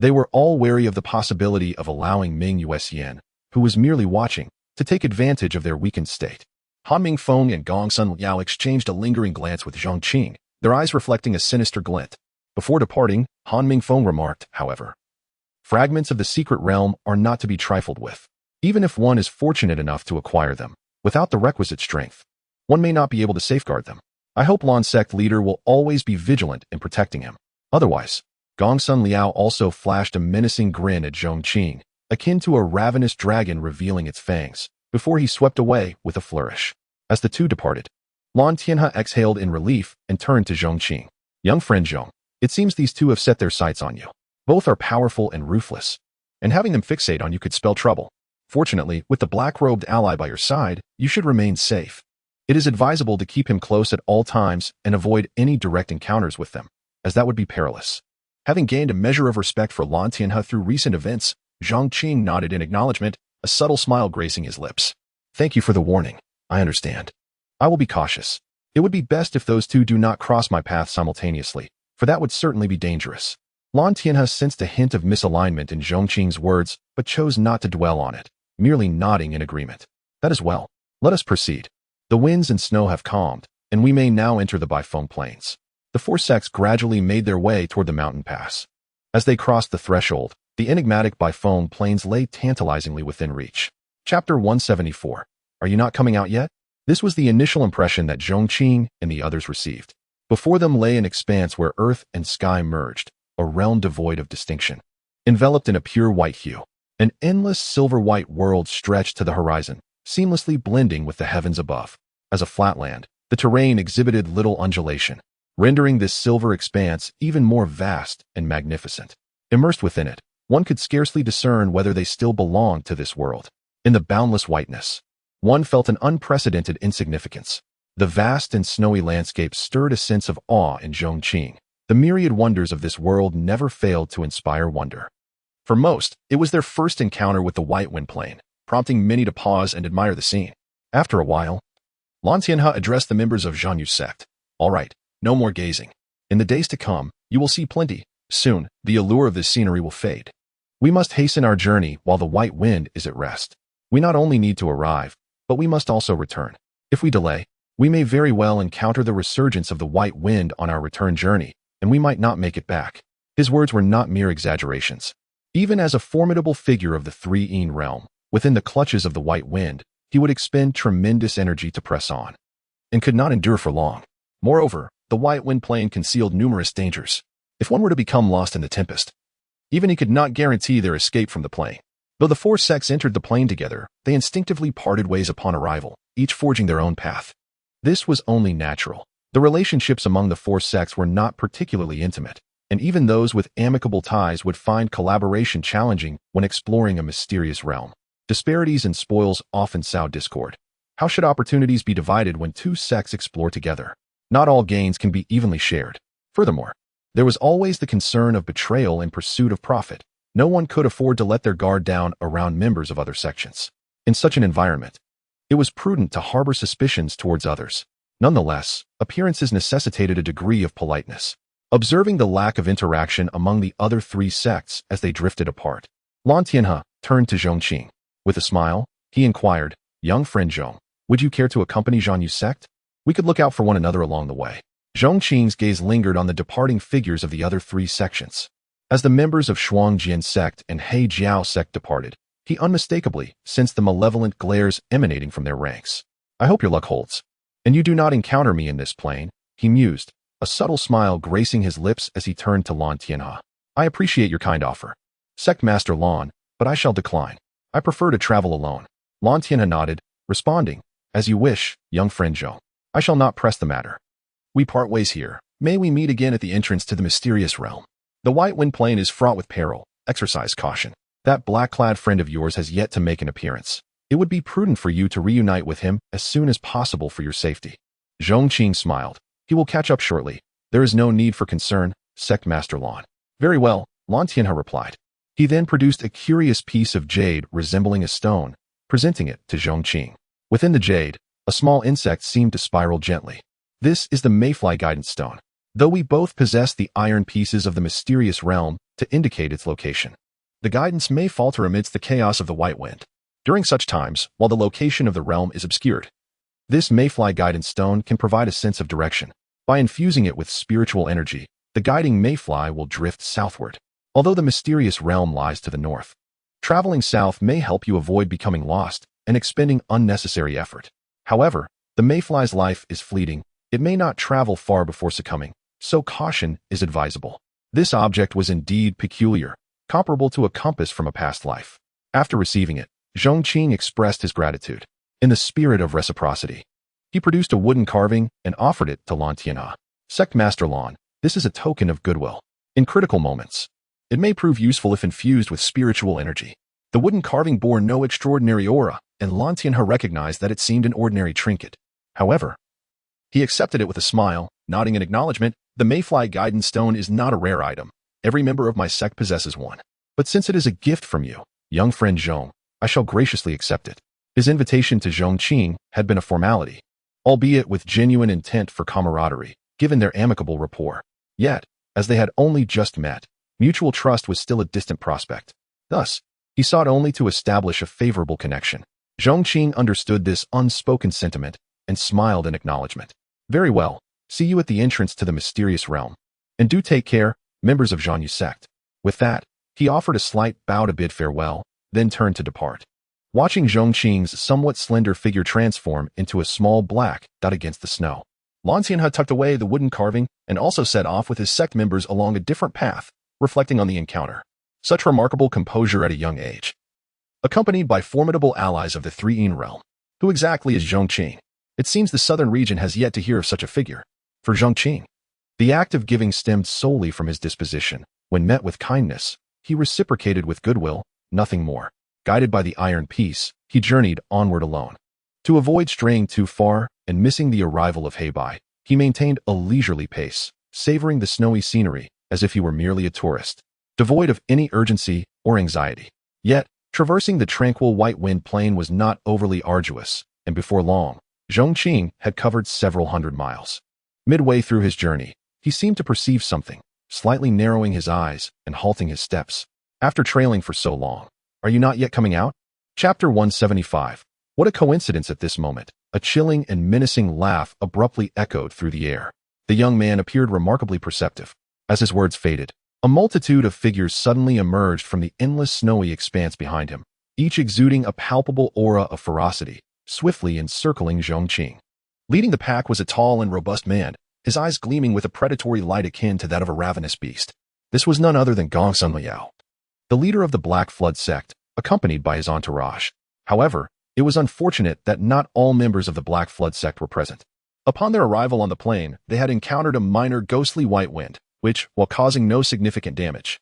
S2: they were all wary of the possibility of allowing Ming Yuxian, who was merely watching, to take advantage of their weakened state. Han Mingfeng and Gongsun Liao exchanged a lingering glance with Zhong Qing, their eyes reflecting a sinister glint. Before departing, Han Mingfeng remarked, however, fragments of the secret realm are not to be trifled with. Even if one is fortunate enough to acquire them, without the requisite strength, one may not be able to safeguard them. I hope Lan Sect leader will always be vigilant in protecting him. Otherwise, Gongsun Liao also flashed a menacing grin at Zhong Qing, akin to a ravenous dragon revealing its fangs, before he swept away with a flourish. As the 2 departed, Lan Tianhe exhaled in relief and turned to Zhong Qing. Young friend Zhong, it seems these 2 have set their sights on you. Both are powerful and ruthless, and having them fixate on you could spell trouble. Fortunately, with the black-robed ally by your side, you should remain safe. It is advisable to keep him close at all times and avoid any direct encounters with them, as that would be perilous. Having gained a measure of respect for Lan Tianhe through recent events, Zhong Qing nodded in acknowledgement, a subtle smile gracing his lips. Thank you for the warning. I understand. I will be cautious. It would be best if those 2 do not cross my path simultaneously, for that would certainly be dangerous. Lan Tianhe sensed a hint of misalignment in Zhong Qing's words, but chose not to dwell on it, merely nodding in agreement. That is well. Let us proceed. The winds and snow have calmed, and we may now enter the Baifeng Plains. The 4 sects gradually made their way toward the mountain pass. As they crossed the threshold, the enigmatic Baifeng Plains lay tantalizingly within reach. Chapter 174. Are you not coming out yet? This was the initial impression that Zhong Qing and the others received. Before them lay an expanse where earth and sky merged, a realm devoid of distinction. Enveloped in a pure white hue, an endless silver-white world stretched to the horizon, seamlessly blending with the heavens above. As a flatland, the terrain exhibited little undulation, rendering this silver expanse even more vast and magnificent. Immersed within it, one could scarcely discern whether they still belonged to this world. In the boundless whiteness, one felt an unprecedented insignificance. The vast and snowy landscape stirred a sense of awe in Zhong Qing. The myriad wonders of this world never failed to inspire wonder. For most, it was their first encounter with the White Wind Plain, prompting many to pause and admire the scene. After a while, Lan Tianhe addressed the members of Zhang Yu's sect. All right, no more gazing. In the days to come, you will see plenty. Soon, the allure of this scenery will fade. We must hasten our journey while the white wind is at rest. We not only need to arrive, but we must also return. If we delay, we may very well encounter the resurgence of the white wind on our return journey, and we might not make it back. His words were not mere exaggerations. Even as a formidable figure of the 3-Yin realm, within the clutches of the white wind, he would expend tremendous energy to press on, and could not endure for long. Moreover, the white wind plain concealed numerous dangers. If one were to become lost in the tempest, even he could not guarantee their escape from the plain. Though the 4 sects entered the plain together, they instinctively parted ways upon arrival, each forging their own path. This was only natural. The relationships among the 4 sects were not particularly intimate, and even those with amicable ties would find collaboration challenging when exploring a mysterious realm. Disparities and spoils often sow discord. How should opportunities be divided when 2 sects explore together? Not all gains can be evenly shared. Furthermore, there was always the concern of betrayal in pursuit of profit. No one could afford to let their guard down around members of other sections. In such an environment, it was prudent to harbor suspicions towards others. Nonetheless, appearances necessitated a degree of politeness. Observing the lack of interaction among the other three sects as they drifted apart, Lan Tianhe turned to Zhong Qing. With a smile, he inquired, "Young friend Zhong, would you care to accompany Zhanyu's sect? We could look out for one another along the way." Zhong Qing's gaze lingered on the departing figures of the other three sections. As the members of Pingjiang Sect and Pingjiang Sect departed, he unmistakably sensed the malevolent glares emanating from their ranks. "I hope your luck holds, and you do not encounter me in this plane," he mused, a subtle smile gracing his lips as he turned to Lan Tianhe. "I appreciate your kind offer, Sect Master Lan, but I shall decline. I prefer to travel alone." Lan Tianhe nodded, responding, "As you wish, young friend Zhong. I shall not press the matter. We part ways here. May we meet again at the entrance to the mysterious realm. The White Wind Plain is fraught with peril. Exercise caution. That black-clad friend of yours has yet to make an appearance. It would be prudent for you to reunite with him as soon as possible for your safety." Zhong Qing smiled. "He will catch up shortly. There is no need for concern, Sect Master Lan." "Very well," Lan Tianhe replied. He then produced a curious piece of jade resembling a stone, presenting it to Zhong Qing. Within the jade, a small insect seemed to spiral gently. "This is the Mayfly Guidance Stone. Though we both possess the iron pieces of the mysterious realm to indicate its location, the guidance may falter amidst the chaos of the White Wind. During such times, while the location of the realm is obscured, this Mayfly Guidance Stone can provide a sense of direction. By infusing it with spiritual energy, the guiding Mayfly will drift southward. Although the mysterious realm lies to the north, traveling south may help you avoid becoming lost and expending unnecessary effort. However, the Mayfly's life is fleeting. It may not travel far before succumbing, so caution is advisable." This object was indeed peculiar, comparable to a compass from a past life. After receiving it, Zhong Qing expressed his gratitude. In the spirit of reciprocity, he produced a wooden carving and offered it to Lan Tianhe. "Sect Master Lan, this is a token of goodwill. In critical moments, it may prove useful if infused with spiritual energy." The wooden carving bore no extraordinary aura, and Lan Tianhe recognized that it seemed an ordinary trinket. However, he accepted it with a smile, nodding in acknowledgement. "The Mayfly Guidance Stone is not a rare item. Every member of my sect possesses one. But since it is a gift from you, young friend Zhong, I shall graciously accept it." His invitation to Zhong Qing had been a formality, albeit with genuine intent for camaraderie, given their amicable rapport. Yet, as they had only just met, mutual trust was still a distant prospect. Thus, he sought only to establish a favorable connection. Zhong Qing understood this unspoken sentiment and smiled in acknowledgement. "Very well. See you at the entrance to the mysterious realm. And do take care, members of Zhanyu's sect." With that, he offered a slight bow to bid farewell, then turned to depart. Watching Zhong Qing's somewhat slender figure transform into a small black dot against the snow, Lan Tianhe tucked away the wooden carving and also set off with his sect members along a different path, reflecting on the encounter. Such remarkable composure at a young age. Accompanied by formidable allies of the Three-Yin realm. Who exactly is Zhong Qing? It seems the southern region has yet to hear of such a figure. For Zhong Qing, the act of giving stemmed solely from his disposition. When met with kindness, he reciprocated with goodwill, nothing more. Guided by the iron piece, he journeyed onward alone. To avoid straying too far and missing the arrival of Heibai, he maintained a leisurely pace, savoring the snowy scenery as if he were merely a tourist, devoid of any urgency or anxiety. Yet, traversing the tranquil White Wind Plain was not overly arduous, and before long, Zhong Qing had covered several hundred miles. Midway through his journey, he seemed to perceive something, slightly narrowing his eyes and halting his steps. After trailing for so long, "Are you not yet coming out?" Chapter 175. What a coincidence at this moment. A chilling and menacing laugh abruptly echoed through the air. The young man appeared remarkably perceptive. As his words faded, a multitude of figures suddenly emerged from the endless snowy expanse behind him, each exuding a palpable aura of ferocity, swiftly encircling Zhong Qing. Leading the pack was a tall and robust man, his eyes gleaming with a predatory light akin to that of a ravenous beast. This was none other than Gongsun Liao, the leader of the Black Flood sect, accompanied by his entourage. However, it was unfortunate that not all members of the Black Flood sect were present. Upon their arrival on the plain, they had encountered a minor ghostly white wind, which, while causing no significant damage,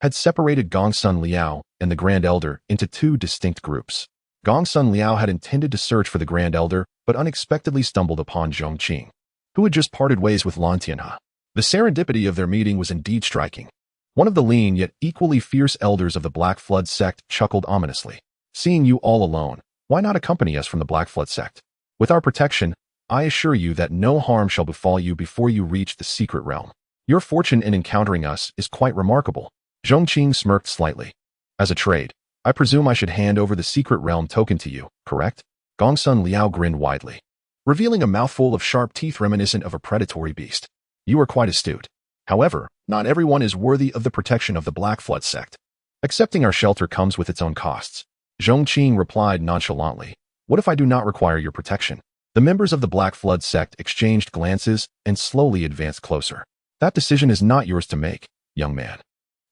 S2: had separated Gongsun Liao and the Grand Elder into two distinct groups. Gongsun Liao had intended to search for the Grand Elder, but unexpectedly stumbled upon Zhong Qing. who had just parted ways with Lan Tianhe. The serendipity of their meeting was indeed striking. One of the lean yet equally fierce elders of the Black Flood sect chuckled ominously. Seeing you all alone, why not accompany us from the Black Flood sect? With our protection, I assure you that no harm shall befall you before you reach the secret realm. Your fortune in encountering us is quite remarkable. Zhong Qing smirked slightly. As a trade, I presume I should hand over the secret realm token to you, correct? Gongsun Liao grinned widely, revealing a mouthful of sharp teeth reminiscent of a predatory beast. You are quite astute. However, not everyone is worthy of the protection of the Black Flood sect. Accepting our shelter comes with its own costs. Zhong Qing replied nonchalantly. What if I do not require your protection? The members of the Black Flood sect exchanged glances and slowly advanced closer. That decision is not yours to make, young man.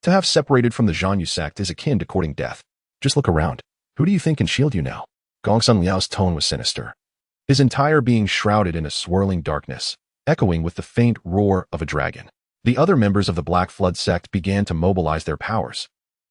S2: To have separated from the Zhanyu sect is akin to courting death. Just look around. Who do you think can shield you now? Gongsun Liao's tone was sinister, his entire being shrouded in a swirling darkness, echoing with the faint roar of a dragon. The other members of the Black Flood sect began to mobilize their powers,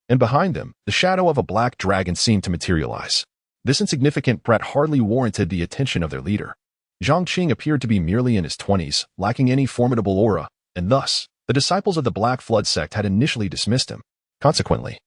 S2: and behind them, the shadow of a black dragon seemed to materialize. This insignificant brat hardly warranted the attention of their leader. Zhong Qing appeared to be merely in his 20s, lacking any formidable aura, and thus, the disciples of the Black Flood sect had initially dismissed him. Consequently,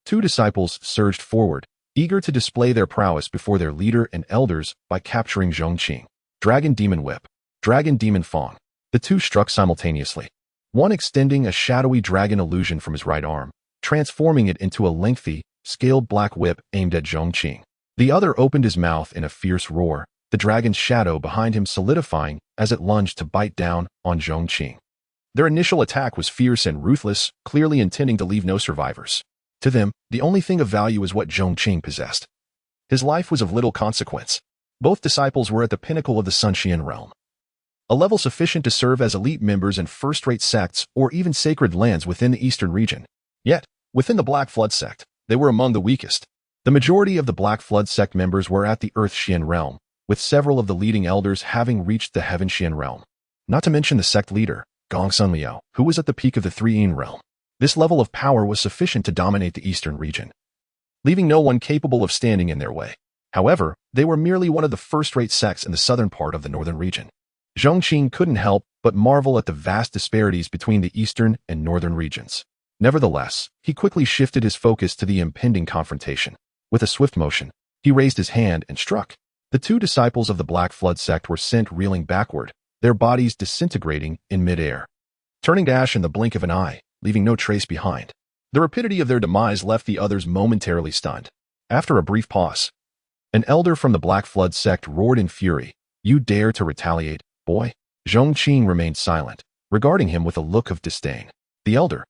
S2: 2 disciples surged forward, eager to display their prowess before their leader and elders by capturing Zhong Qing. Dragon Demon Whip, Dragon Demon Fang. The 2 struck simultaneously, one extending a shadowy dragon illusion from his right arm, transforming it into a lengthy, scaled black whip aimed at Zhong Qing. The other opened his mouth in a fierce roar, the dragon's shadow behind him solidifying as it lunged to bite down on Zhong Qing. Their initial attack was fierce and ruthless, clearly intending to leave no survivors. To them, the only thing of value is what Zhong Qing possessed. His life was of little consequence. Both disciples were at the pinnacle of the Sunxian realm, a level sufficient to serve as elite members in first-rate sects or even sacred lands within the eastern region. Yet, within the Black Flood sect, they were among the weakest. The majority of the Black Flood sect members were at the Earth Xian realm, with several of the leading elders having reached the Heaven Xian realm. Not to mention the sect leader, Gongsun Liao, who was at the peak of the 3-yin realm. This level of power was sufficient to dominate the eastern region, leaving no one capable of standing in their way. However, they were merely one of the first-rate sects in the southern part of the northern region. Zhong Qing couldn't help but marvel at the vast disparities between the eastern and northern regions. Nevertheless, he quickly shifted his focus to the impending confrontation. With a swift motion, he raised his hand and struck. The 2 disciples of the Black Flood sect were sent reeling backward, their bodies disintegrating in midair, turning to ash in the blink of an eye, leaving no trace behind. The rapidity of their demise left the others momentarily stunned. After a brief pause, an elder from the Black Flood sect roared in fury. You dare to retaliate, boy? Zhong Qing remained silent, regarding him with a look of disdain. The elder,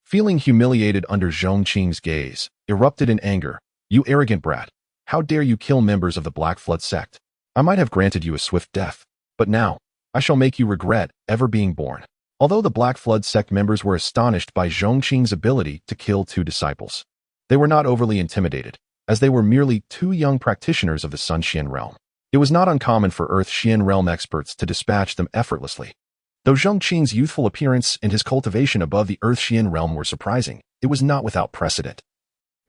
S2: feeling humiliated under Zhong Qing's gaze, erupted in anger. You arrogant brat. How dare you kill members of the Black Flood sect? I might have granted you a swift death, but now, I shall make you regret ever being born. Although the Black Flood sect members were astonished by Zhong Qing's ability to kill 2 disciples, they were not overly intimidated, as they were merely 2 young practitioners of the Sun Xian realm. It was not uncommon for Earth Xian realm experts to dispatch them effortlessly. Though Zhong Qing's youthful appearance and his cultivation above the Earth Xian realm were surprising, it was not without precedent.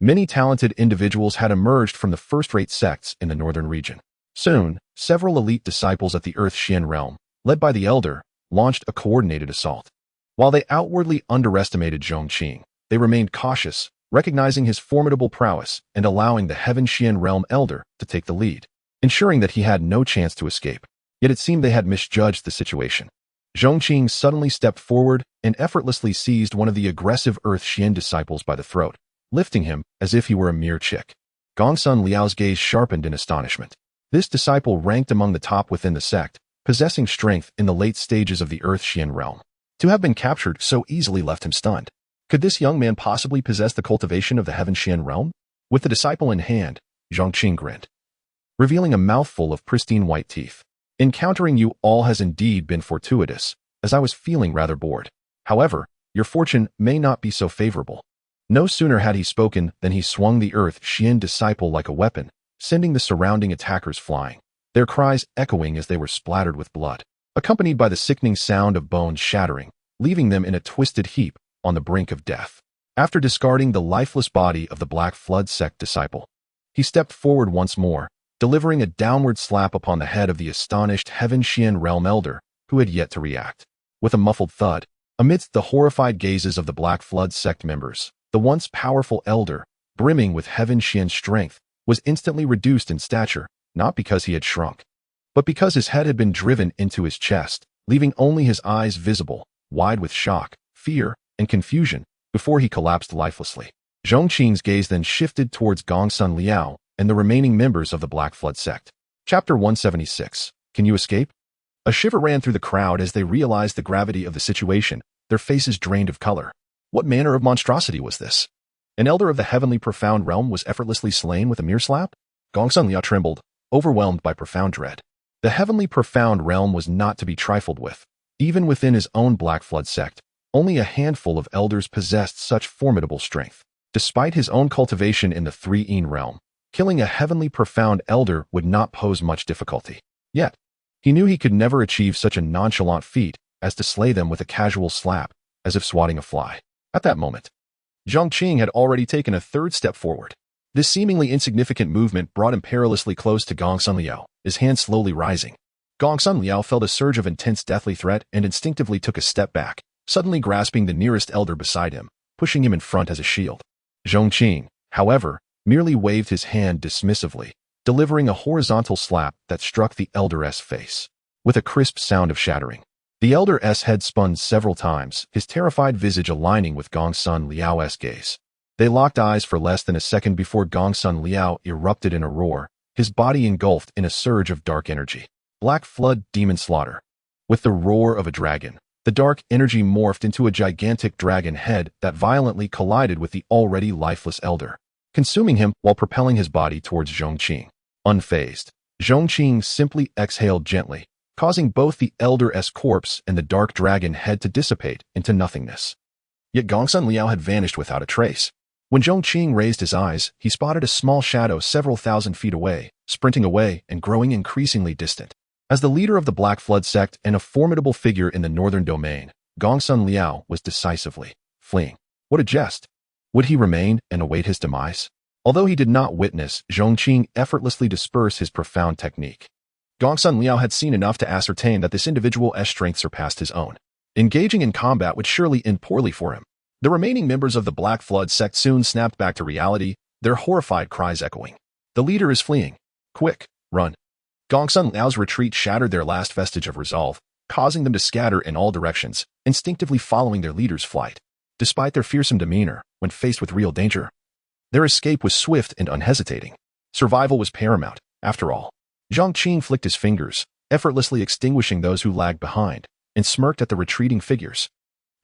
S2: Many talented individuals had emerged from the first-rate sects in the northern region. Soon, several elite disciples at the Earth Xian realm, led by the elder, launched a coordinated assault. While they outwardly underestimated Zhong Qing, they remained cautious, recognizing his formidable prowess and allowing the Heaven Xian realm elder to take the lead, ensuring that he had no chance to escape. Yet it seemed they had misjudged the situation. Zhong Qing suddenly stepped forward and effortlessly seized one of the aggressive Earth Xian disciples by the throat, lifting him as if he were a mere chick. Gongsun Liao's gaze sharpened in astonishment. This disciple ranked among the top within the sect, possessing strength in the late stages of the Earth Xian realm. To have been captured so easily left him stunned. Could this young man possibly possess the cultivation of the Heaven Xian realm? With the disciple in hand, Zhong Qing grinned, revealing a mouthful of pristine white teeth. Encountering you all has indeed been fortuitous, as I was feeling rather bored. However, your fortune may not be so favorable. No sooner had he spoken than he swung the Earth Xian disciple like a weapon, sending the surrounding attackers flying, their cries echoing as they were splattered with blood, accompanied by the sickening sound of bones shattering, leaving them in a twisted heap on the brink of death. After discarding the lifeless body of the Black Flood sect disciple, he stepped forward once more, delivering a downward slap upon the head of the astonished Heaven Xian realm elder, who had yet to react. With a muffled thud, amidst the horrified gazes of the Black Flood sect members, the once powerful elder, brimming with Heaven Xian's strength, was instantly reduced in stature, not because he had shrunk, but because his head had been driven into his chest, leaving only his eyes visible, wide with shock, fear, and confusion, before he collapsed lifelessly. Zhong Qing's gaze then shifted towards Gongsun Liao and the remaining members of the Black Flood sect. Chapter 176. Can you escape? A shiver ran through the crowd as they realized the gravity of the situation, their faces drained of color. What manner of monstrosity was this? An elder of the heavenly profound realm was effortlessly slain with a mere slap? Gongsun Liao trembled, overwhelmed by profound dread. The heavenly profound realm was not to be trifled with. Even within his own Black Flood sect, only a handful of elders possessed such formidable strength. Despite his own cultivation in the three-yin realm, killing a heavenly profound elder would not pose much difficulty. Yet, he knew he could never achieve such a nonchalant feat as to slay them with a casual slap, as if swatting a fly. At that moment, Zhong Qing had already taken a third step forward. This seemingly insignificant movement brought him perilously close to Gongsun Liao, his hand slowly rising. Gongsun Liao felt a surge of intense deathly threat and instinctively took a step back, suddenly grasping the nearest elder beside him, pushing him in front as a shield. Zhong Qing, however, merely waved his hand dismissively, delivering a horizontal slap that struck the elder's face, with a crisp sound of shattering. The elder's head spun several times, his terrified visage aligning with Gongsun Liao's gaze. They locked eyes for less than a second before Gongsun Liao erupted in a roar, his body engulfed in a surge of dark energy. Black Flood Demon Slaughter. With the roar of a dragon, the dark energy morphed into a gigantic dragon head that violently collided with the already lifeless elder, consuming him while propelling his body towards Zhong Qing. Unfazed, Zhong Qing simply exhaled gently, causing both the elder's corpse and the dark dragon head to dissipate into nothingness. Yet Gongsun Liao had vanished without a trace. When Zhong Qing raised his eyes, he spotted a small shadow several thousand feet away, sprinting away and growing increasingly distant. As the leader of the Black Flood sect and a formidable figure in the northern domain, Gongsun Liao was decisively fleeing. What a jest! Would he remain and await his demise? Although he did not witness Zhong Qing effortlessly disperse his profound technique, Gongsun Liao had seen enough to ascertain that this individual's strength surpassed his own. Engaging in combat would surely end poorly for him. The remaining members of the Black Flood sect soon snapped back to reality, their horrified cries echoing. The leader is fleeing. Quick, run. Gongsun Liao's retreat shattered their last vestige of resolve, causing them to scatter in all directions, instinctively following their leader's flight. Despite their fearsome demeanor, when faced with real danger, their escape was swift and unhesitating. Survival was paramount, after all. Zhong Qing flicked his fingers, effortlessly extinguishing those who lagged behind, and smirked at the retreating figures.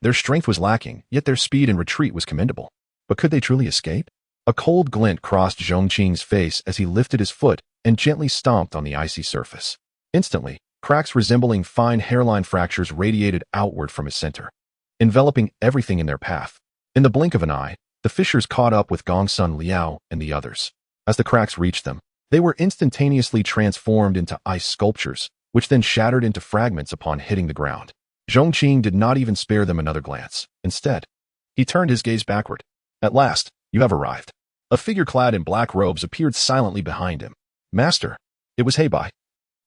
S2: Their strength was lacking, yet their speed and retreat was commendable. But could they truly escape? A cold glint crossed Zhong Qing's face as he lifted his foot and gently stomped on the icy surface. Instantly, cracks resembling fine hairline fractures radiated outward from his center, enveloping everything in their path. In the blink of an eye, the fissures caught up with Gongsun Liao and the others. As the cracks reached them, they were instantaneously transformed into ice sculptures, which then shattered into fragments upon hitting the ground. Zhong Qing did not even spare them another glance. Instead, he turned his gaze backward. At last, you have arrived. A figure clad in black robes appeared silently behind him. Master, it was Heibai,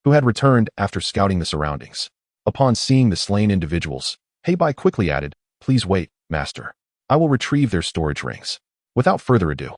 S2: who had returned after scouting the surroundings. Upon seeing the slain individuals, Heibai quickly added, "Please wait, Master. I will retrieve their storage rings." Without further ado,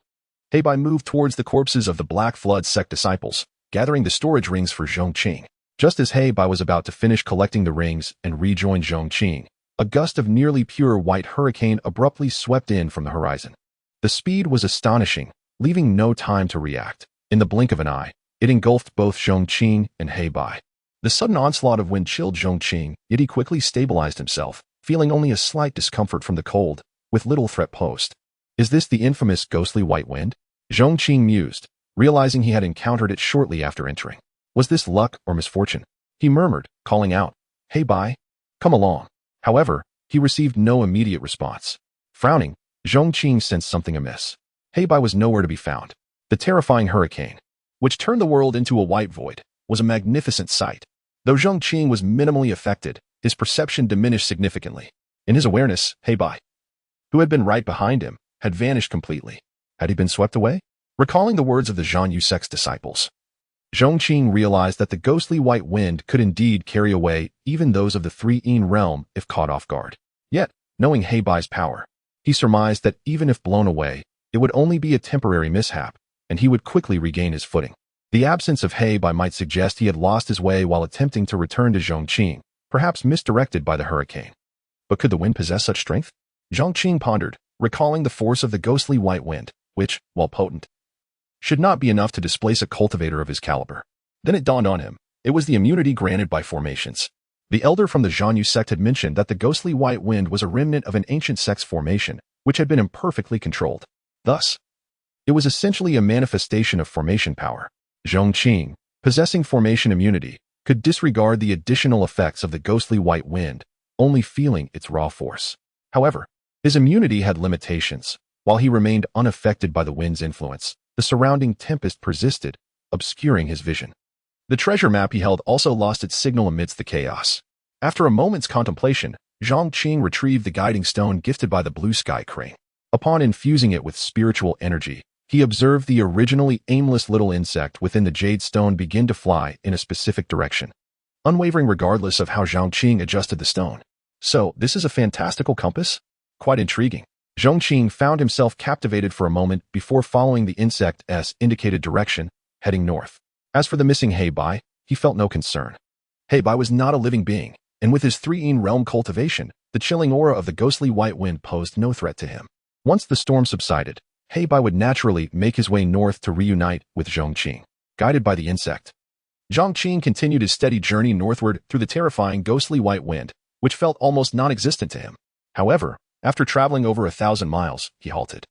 S2: Heibai moved towards the corpses of the Black Flood sect disciples, gathering the storage rings for Zhong Qing. Just as Heibai was about to finish collecting the rings and rejoin Zhong Qing, a gust of nearly pure white hurricane abruptly swept in from the horizon. The speed was astonishing, leaving no time to react. In the blink of an eye, it engulfed both Zhong Qing and Heibai. The sudden onslaught of wind chilled Zhong Qing, yet he quickly stabilized himself, feeling only a slight discomfort from the cold, with little threat posed. Is this the infamous ghostly white wind? Zhong Qing mused, realizing he had encountered it shortly after entering. Was this luck or misfortune? He murmured, calling out, "Heibai, come along." However, he received no immediate response. Frowning, Zhong Qing sensed something amiss. Heibai was nowhere to be found. The terrifying hurricane, which turned the world into a white void, was a magnificent sight. Though Zhong Qing was minimally affected, his perception diminished significantly. In his awareness, Heibai, who had been right behind him, had vanished completely. Had he been swept away? Recalling the words of the Zhang Yu sect's disciples, Zhong Qing realized that the ghostly white wind could indeed carry away even those of the three-yin realm if caught off guard. Yet, knowing He Bai's power, he surmised that even if blown away, it would only be a temporary mishap, and he would quickly regain his footing. The absence of He Bai might suggest he had lost his way while attempting to return to Zhong Qing, perhaps misdirected by the hurricane. But could the wind possess such strength? Zhong Qing pondered, recalling the force of the ghostly white wind, which, while potent, should not be enough to displace a cultivator of his caliber. Then it dawned on him. It was the immunity granted by formations. The elder from the Zhang Sect had mentioned that the ghostly white wind was a remnant of an ancient sect's formation, which had been imperfectly controlled. Thus, it was essentially a manifestation of formation power. Zhong Qing, possessing formation immunity, could disregard the additional effects of the ghostly white wind, only feeling its raw force. However, his immunity had limitations. While he remained unaffected by the wind's influence, the surrounding tempest persisted, obscuring his vision. The treasure map he held also lost its signal amidst the chaos. After a moment's contemplation, Zhong Qing retrieved the guiding stone gifted by the blue sky crane. Upon infusing it with spiritual energy, he observed the originally aimless little insect within the jade stone begin to fly in a specific direction, unwavering regardless of how Zhong Qing adjusted the stone. So, this is a fantastical compass? Quite intriguing. Zhong Qing found himself captivated for a moment before following the insect's indicated direction, heading north. As for the missing He Bai, he felt no concern. He Bai was not a living being, and with his three-yin realm cultivation, the chilling aura of the ghostly white wind posed no threat to him. Once the storm subsided, He Bai would naturally make his way north to reunite with Zhong Qing. Guided by the insect, Zhong Qing continued his steady journey northward through the terrifying ghostly white wind, which felt almost non-existent to him. However, after traveling over 1,000 miles, he halted.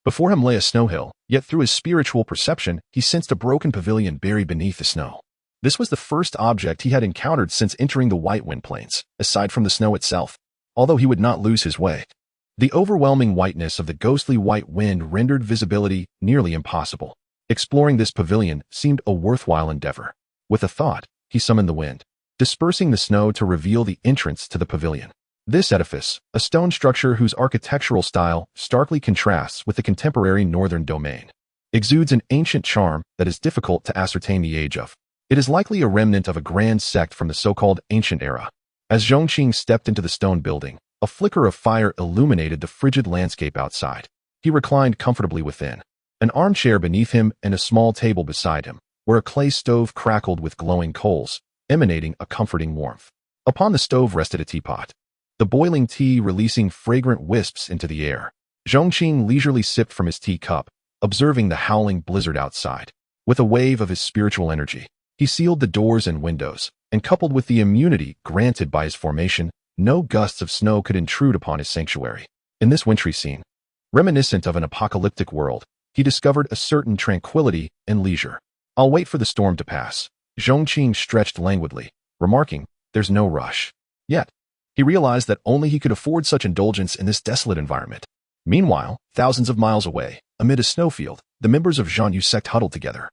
S2: Before him lay a snow hill, yet through his spiritual perception, he sensed a broken pavilion buried beneath the snow. This was the first object he had encountered since entering the White Wind Plains, aside from the snow itself, although he would not lose his way. The overwhelming whiteness of the ghostly white wind rendered visibility nearly impossible. Exploring this pavilion seemed a worthwhile endeavor. With a thought, he summoned the wind, dispersing the snow to reveal the entrance to the pavilion. This edifice, a stone structure whose architectural style starkly contrasts with the contemporary northern domain, exudes an ancient charm that is difficult to ascertain the age of. It is likely a remnant of a grand sect from the so-called ancient era. As Zhong Qing stepped into the stone building, a flicker of fire illuminated the frigid landscape outside. He reclined comfortably within, an armchair beneath him and a small table beside him, where a clay stove crackled with glowing coals, emanating a comforting warmth. Upon the stove rested a teapot, the boiling tea releasing fragrant wisps into the air. Zhong Qing leisurely sipped from his teacup, observing the howling blizzard outside. With a wave of his spiritual energy, he sealed the doors and windows, and coupled with the immunity granted by his formation, no gusts of snow could intrude upon his sanctuary. In this wintry scene, reminiscent of an apocalyptic world, he discovered a certain tranquility and leisure. "I'll wait for the storm to pass." Zhong Qing stretched languidly, remarking, "There's no rush." Yet, he realized that only he could afford such indulgence in this desolate environment. Meanwhile, thousands of miles away, amid a snowfield, the members of Zhang Sect huddled together.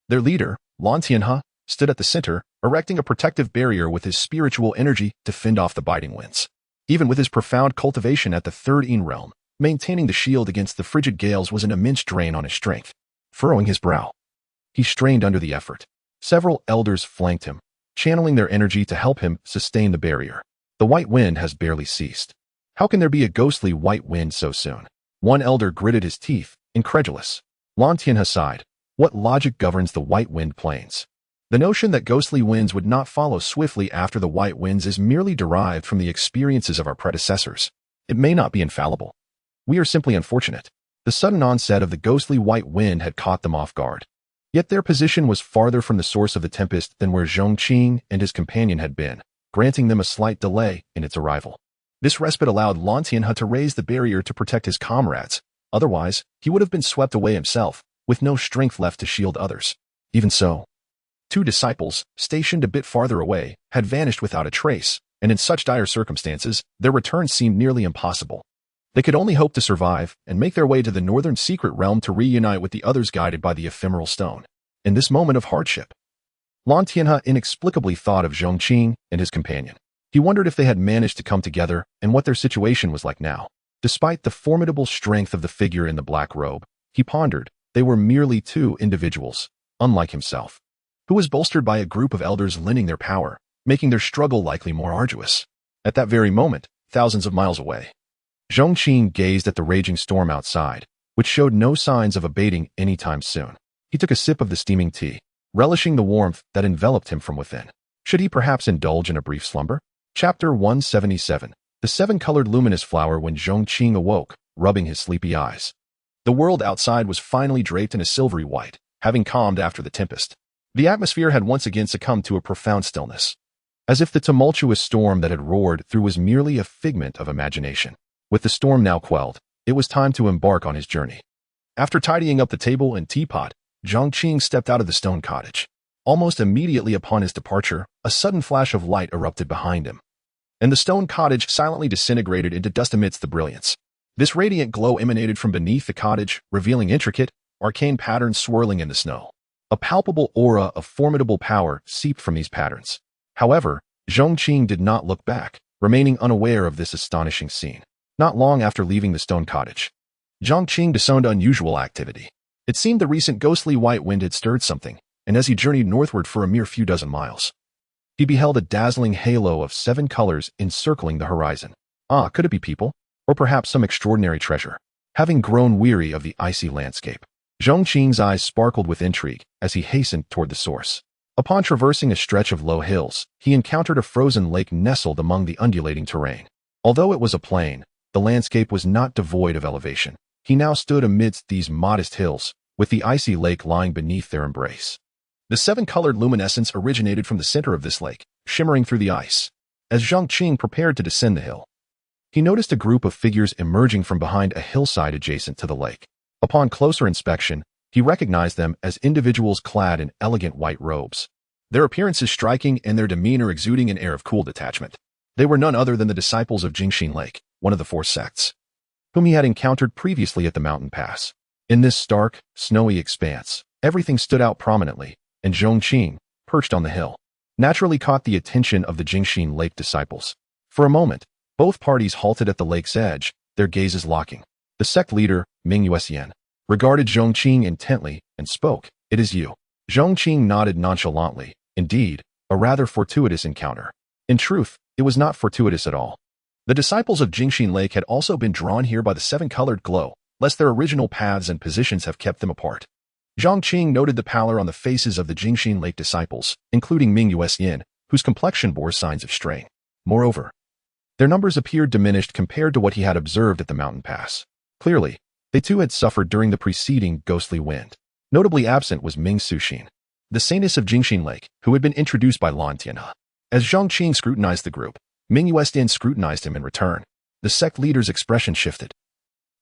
S2: Their leader, Lan Tianhe, stood at the center, erecting a protective barrier with his spiritual energy to fend off the biting winds. Even with his profound cultivation at the third-yin realm, maintaining the shield against the frigid gales was an immense drain on his strength. Furrowing his brow, he strained under the effort. Several elders flanked him, channeling their energy to help him sustain the barrier. The white wind has barely ceased. How can there be a ghostly white wind so soon? One elder gritted his teeth, incredulous. Lan Tianhe sighed. What logic governs the white wind plains? The notion that ghostly winds would not follow swiftly after the white winds is merely derived from the experiences of our predecessors. It may not be infallible. We are simply unfortunate. The sudden onset of the ghostly white wind had caught them off guard. Yet their position was farther from the source of the tempest than where Zhong Qing and his companion had been, granting them a slight delay in its arrival. This respite allowed Lan Tianhe to raise the barrier to protect his comrades. Otherwise, he would have been swept away himself, with no strength left to shield others. Even so, two disciples, stationed a bit farther away, had vanished without a trace, and in such dire circumstances, their return seemed nearly impossible. They could only hope to survive and make their way to the northern secret realm to reunite with the others guided by the ephemeral stone. In this moment of hardship, Lan Tianhe inexplicably thought of Zhong Qing and his companion. He wondered if they had managed to come together and what their situation was like now. Despite the formidable strength of the figure in the black robe, he pondered, they were merely two individuals, unlike himself. who was bolstered by a group of elders lending their power, making their struggle likely more arduous. At that very moment, thousands of miles away, Zhong Qing gazed at the raging storm outside, which showed no signs of abating anytime soon. He took a sip of the steaming tea, relishing the warmth that enveloped him from within. Should he perhaps indulge in a brief slumber? Chapter 177. The seven-colored luminous flower. When Zhong Qing awoke, rubbing his sleepy eyes, the world outside was finally draped in a silvery white, having calmed after the tempest. The atmosphere had once again succumbed to a profound stillness, as if the tumultuous storm that had roared through was merely a figment of imagination. With the storm now quelled, it was time to embark on his journey. After tidying up the table and teapot, Zhong Qing stepped out of the stone cottage. Almost immediately upon his departure, a sudden flash of light erupted behind him, and the stone cottage silently disintegrated into dust amidst the brilliance. This radiant glow emanated from beneath the cottage, revealing intricate, arcane patterns swirling in the snow. A palpable aura of formidable power seeped from these patterns. However, Zhong Qing did not look back, remaining unaware of this astonishing scene. Not long after leaving the stone cottage, Zhong Qing discerned unusual activity. It seemed the recent ghostly white wind had stirred something, and as he journeyed northward for a mere few dozen miles, he beheld a dazzling halo of 7 colors encircling the horizon. Ah, could it be people? Or perhaps some extraordinary treasure? Having grown weary of the icy landscape, Zhong Qing's eyes sparkled with intrigue as he hastened toward the source. Upon traversing a stretch of low hills, he encountered a frozen lake nestled among the undulating terrain. Although it was a plain, the landscape was not devoid of elevation. He now stood amidst these modest hills, with the icy lake lying beneath their embrace. The 7-colored luminescence originated from the center of this lake, shimmering through the ice. As Zhong Qing prepared to descend the hill, he noticed a group of figures emerging from behind a hillside adjacent to the lake. Upon closer inspection, he recognized them as individuals clad in elegant white robes. Their appearances striking and their demeanor exuding an air of cool detachment. They were none other than the disciples of Jingxin Lake, one of the 4 sects, whom he had encountered previously at the mountain pass. In this stark, snowy expanse, everything stood out prominently, and Zhong Qing, perched on the hill, naturally caught the attention of the Jingxin Lake disciples. For a moment, both parties halted at the lake's edge, their gazes locking. The sect leader, Ming Yuxian, regarded Zhong Qing intently and spoke. "It is you." Zhong Qing nodded nonchalantly. Indeed, a rather fortuitous encounter. In truth, it was not fortuitous at all. The disciples of Jingxin Lake had also been drawn here by the 7-colored glow, lest their original paths and positions have kept them apart. Zhong Qing noted the pallor on the faces of the Jingxin Lake disciples, including Ming Yuxian, whose complexion bore signs of strain. Moreover, their numbers appeared diminished compared to what he had observed at the mountain pass. Clearly, they too had suffered during the preceding ghostly wind. Notably absent was Ming Suxin, the saintess of Jingxin Lake, who had been introduced by Lan Tianhe. As Zhong Qing scrutinized the group, Ming Yuxian scrutinized him in return. The sect leader's expression shifted.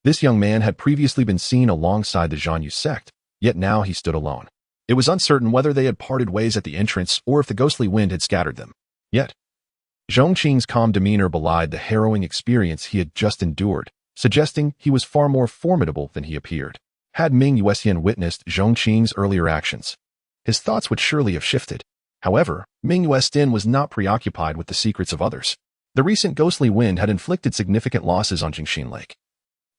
S2: This young man had previously been seen alongside the Zhanyu sect, yet now he stood alone. It was uncertain whether they had parted ways at the entrance or if the ghostly wind had scattered them. Yet, Zhong Qing's calm demeanor belied the harrowing experience he had just endured, suggesting he was far more formidable than he appeared. Had Ming Yuxian witnessed Zhong Qing's earlier actions, his thoughts would surely have shifted. However, Ming Yuxian was not preoccupied with the secrets of others. The recent ghostly wind had inflicted significant losses on Jingxin Lake,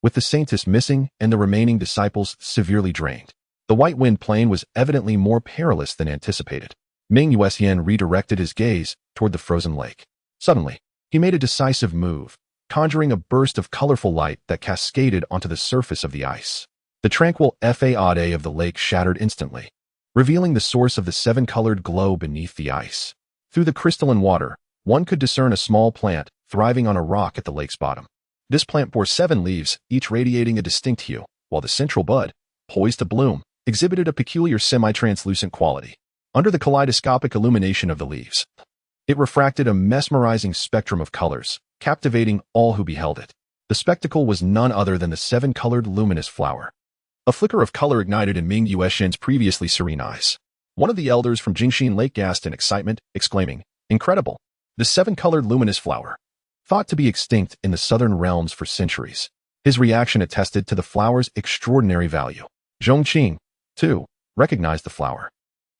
S2: with the saintess missing and the remaining disciples severely drained. The White Wind Plain was evidently more perilous than anticipated. Ming Yuxian redirected his gaze toward the frozen lake. Suddenly, he made a decisive move, conjuring a burst of colorful light that cascaded onto the surface of the ice. The tranquil facade of the lake shattered instantly, revealing the source of the 7-colored glow beneath the ice. Through the crystalline water, one could discern a small plant thriving on a rock at the lake's bottom. This plant bore 7 leaves, each radiating a distinct hue, while the central bud, poised to bloom, exhibited a peculiar semi-translucent quality. Under the kaleidoscopic illumination of the leaves, it refracted a mesmerizing spectrum of colors, captivating all who beheld it. The spectacle was none other than the 7-colored luminous flower. A flicker of color ignited in Ming Yuxian's previously serene eyes. One of the elders from Jingxin Lake gasped in excitement, exclaiming, "Incredible! The 7-colored luminous flower, thought to be extinct in the southern realms for centuries." His reaction attested to the flower's extraordinary value. Zhong Qing, too, recognized the flower.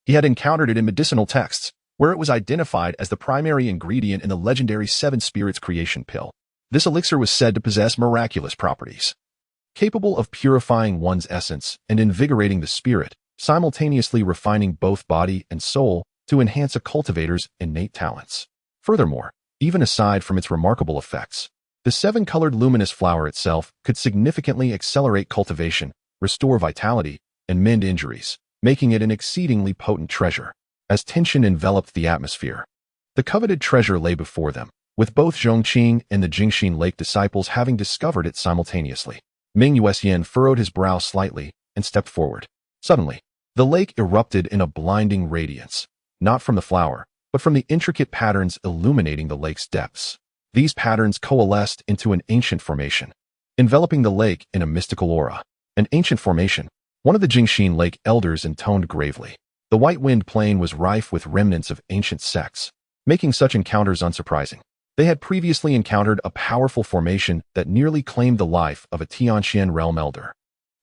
S2: He had encountered it in medicinal texts, where it was identified as the primary ingredient in the legendary 7 Spirits creation pill. This elixir was said to possess miraculous properties, capable of purifying one's essence and invigorating the spirit, simultaneously refining both body and soul to enhance a cultivator's innate talents. Furthermore, even aside from its remarkable effects, the seven-colored luminous flower itself could significantly accelerate cultivation, restore vitality, and mend injuries, making it an exceedingly potent treasure. As tension enveloped the atmosphere, the coveted treasure lay before them, with both Zhong Qing and the Jingxin Lake disciples having discovered it simultaneously. Ming Yuxian furrowed his brow slightly and stepped forward. Suddenly, the lake erupted in a blinding radiance, not from the flower, but from the intricate patterns illuminating the lake's depths. These patterns coalesced into an ancient formation, enveloping the lake in a mystical aura. An ancient formation, one of the Jingxin Lake elders intoned gravely. The White Wind Plain was rife with remnants of ancient sects, making such encounters unsurprising. They had previously encountered a powerful formation that nearly claimed the life of a Tianxian realm elder.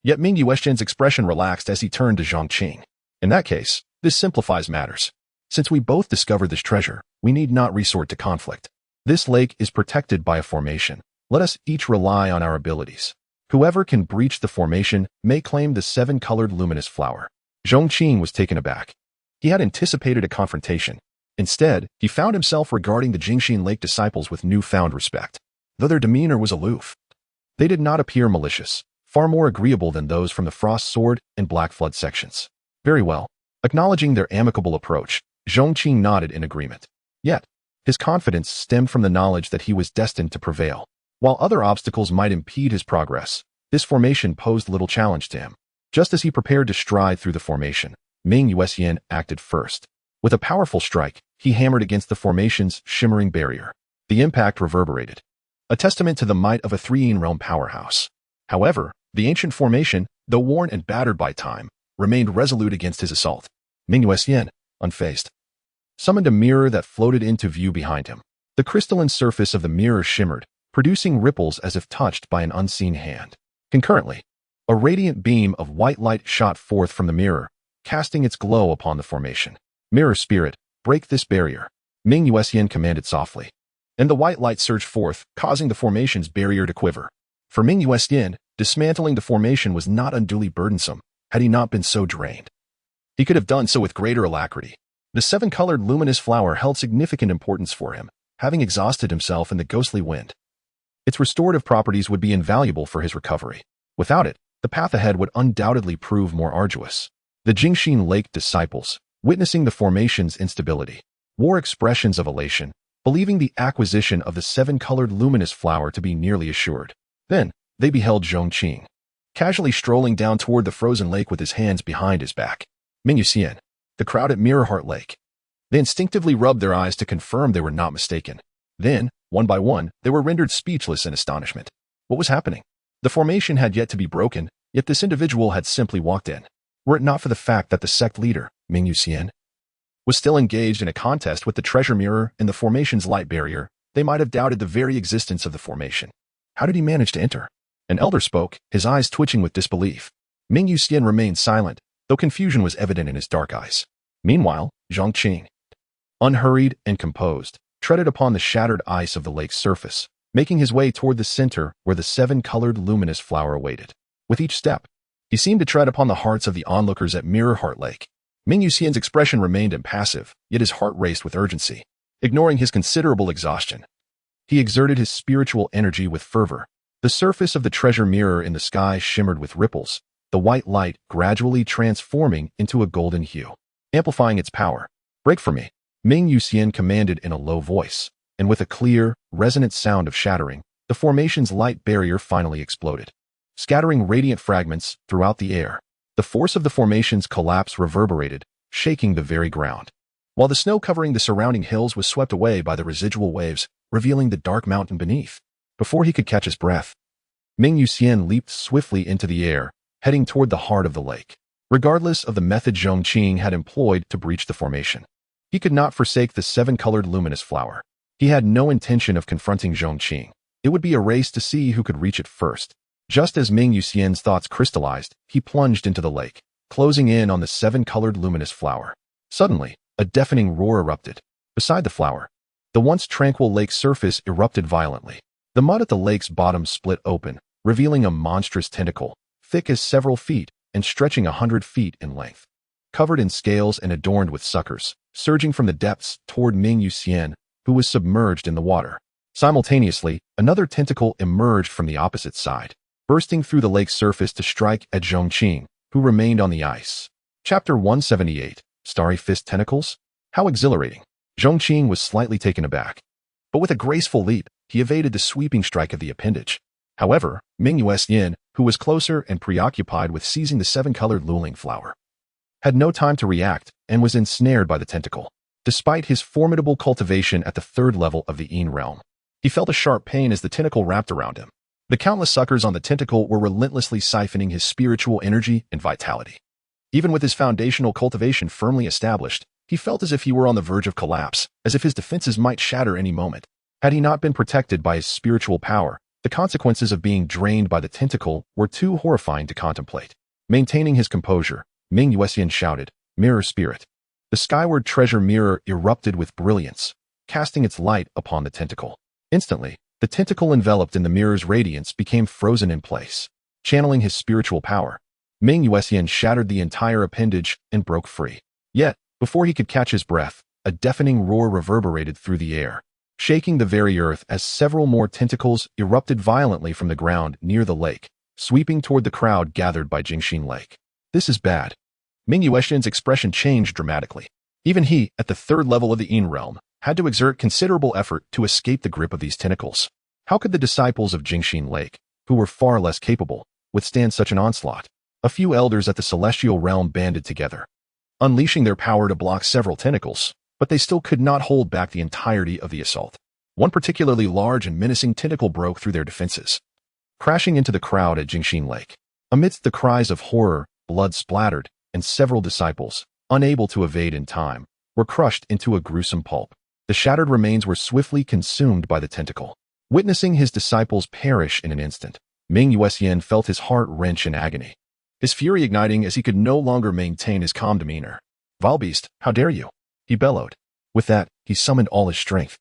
S2: Yet Ming Yuxian's expression relaxed as he turned to Zhong Qing. In that case, this simplifies matters. Since we both discovered this treasure, we need not resort to conflict. This lake is protected by a formation. Let us each rely on our abilities. Whoever can breach the formation may claim the seven-colored luminous flower. Zhong Qing was taken aback. He had anticipated a confrontation. Instead, he found himself regarding the Jingxin Lake disciples with newfound respect. Though their demeanor was aloof, they did not appear malicious, far more agreeable than those from the Frost Sword and Black Flood sections. Very well. Acknowledging their amicable approach, Zhong Qing nodded in agreement. Yet, his confidence stemmed from the knowledge that he was destined to prevail. While other obstacles might impede his progress, this formation posed little challenge to him. Just as he prepared to stride through the formation, Ming Yuxian acted first. With a powerful strike, he hammered against the formation's shimmering barrier. The impact reverberated, a testament to the might of a three-in realm powerhouse. However, the ancient formation, though worn and battered by time, remained resolute against his assault. Ming Yuxian, unfazed, summoned a mirror that floated into view behind him. The crystalline surface of the mirror shimmered, producing ripples as if touched by an unseen hand. Concurrently, a radiant beam of white light shot forth from the mirror, casting its glow upon the formation. Mirror spirit, break this barrier, Ming Yuxian commanded softly. And the white light surged forth, causing the formation's barrier to quiver. For Ming Yuxian, dismantling the formation was not unduly burdensome, had he not been so drained. He could have done so with greater alacrity. The seven-colored luminous flower held significant importance for him, having exhausted himself in the ghostly wind. Its restorative properties would be invaluable for his recovery. Without it, the path ahead would undoubtedly prove more arduous. The Jingxin Lake disciples, witnessing the formation's instability, wore expressions of elation, believing the acquisition of the seven-colored luminous flower to be nearly assured. Then, they beheld Zhong Qing, casually strolling down toward the frozen lake with his hands behind his back. Ming Yuxian, the crowd at Mirrorheart Lake. They instinctively rubbed their eyes to confirm they were not mistaken. Then, one by one, they were rendered speechless in astonishment. What was happening? The formation had yet to be broken, yet this individual had simply walked in. Were it not for the fact that the sect leader, Ming Yuxian, was still engaged in a contest with the treasure mirror and the formation's light barrier, they might have doubted the very existence of the formation. How did he manage to enter? An elder spoke, his eyes twitching with disbelief. Ming Yuxian remained silent, though confusion was evident in his dark eyes. Meanwhile, Zhong Qing, unhurried and composed, treaded upon the shattered ice of the lake's surface, making his way toward the center where the seven-colored luminous flower awaited. With each step, he seemed to tread upon the hearts of the onlookers at Mirrorheart Lake. Ming Yuxian's expression remained impassive, yet his heart raced with urgency. Ignoring his considerable exhaustion, he exerted his spiritual energy with fervor. The surface of the treasure mirror in the sky shimmered with ripples, the white light gradually transforming into a golden hue, amplifying its power. Break for me, Ming Yuxian commanded in a low voice, and with a clear, resonant sound of shattering, the formation's light barrier finally exploded, scattering radiant fragments throughout the air. The force of the formation's collapse reverberated, shaking the very ground, while the snow covering the surrounding hills was swept away by the residual waves, revealing the dark mountain beneath. Before he could catch his breath, Ming Yuxian leaped swiftly into the air, heading toward the heart of the lake. Regardless of the method Zhong Qing had employed to breach the formation, he could not forsake the seven-colored luminous flower. He had no intention of confronting Zhong Qing. It would be a race to see who could reach it first. Just as Ming Yuxian's thoughts crystallized, he plunged into the lake, closing in on the seven-colored luminous flower. Suddenly, a deafening roar erupted. Beside the flower, the once tranquil lake's surface erupted violently. The mud at the lake's bottom split open, revealing a monstrous tentacle, thick as several feet, and stretching 100 feet in length. Covered in scales and adorned with suckers, surging from the depths toward Ming Yuxian, who was submerged in the water. Simultaneously, another tentacle emerged from the opposite side, bursting through the lake's surface to strike at Zhong Qing, who remained on the ice. Chapter 178, Starry Fist Tentacles? How exhilarating. Zhong Qing was slightly taken aback. But with a graceful leap, he evaded the sweeping strike of the appendage. However, Ming Yuxian, who was closer and preoccupied with seizing the seven-colored luling flower, had no time to react and was ensnared by the tentacle. Despite his formidable cultivation at the third level of the Yin realm, he felt a sharp pain as the tentacle wrapped around him. The countless suckers on the tentacle were relentlessly siphoning his spiritual energy and vitality. Even with his foundational cultivation firmly established, he felt as if he were on the verge of collapse, as if his defenses might shatter any moment. Had he not been protected by his spiritual power, the consequences of being drained by the tentacle were too horrifying to contemplate. Maintaining his composure, Ming Yuxian shouted, "Mirror spirit." The skyward treasure mirror erupted with brilliance, casting its light upon the tentacle. Instantly, the tentacle enveloped in the mirror's radiance became frozen in place. Channeling his spiritual power, Ming Yuxian shattered the entire appendage and broke free. Yet, before he could catch his breath, a deafening roar reverberated through the air, shaking the very earth as several more tentacles erupted violently from the ground near the lake, sweeping toward the crowd gathered by Jingxin Lake. This is bad. Ming Yuxian's expression changed dramatically. Even he, at the third level of the Yin realm, had to exert considerable effort to escape the grip of these tentacles. How could the disciples of Jingxin Lake, who were far less capable, withstand such an onslaught? A few elders at the celestial realm banded together, unleashing their power to block several tentacles, but they still could not hold back the entirety of the assault. One particularly large and menacing tentacle broke through their defenses, crashing into the crowd at Jingxin Lake. Amidst the cries of horror, blood splattered, and several disciples, unable to evade in time, were crushed into a gruesome pulp. The shattered remains were swiftly consumed by the tentacle. Witnessing his disciples perish in an instant, Ming Yuxian felt his heart wrench in agony, his fury igniting as he could no longer maintain his calm demeanor. "Vile beast, how dare you?" he bellowed. With that, he summoned all his strength,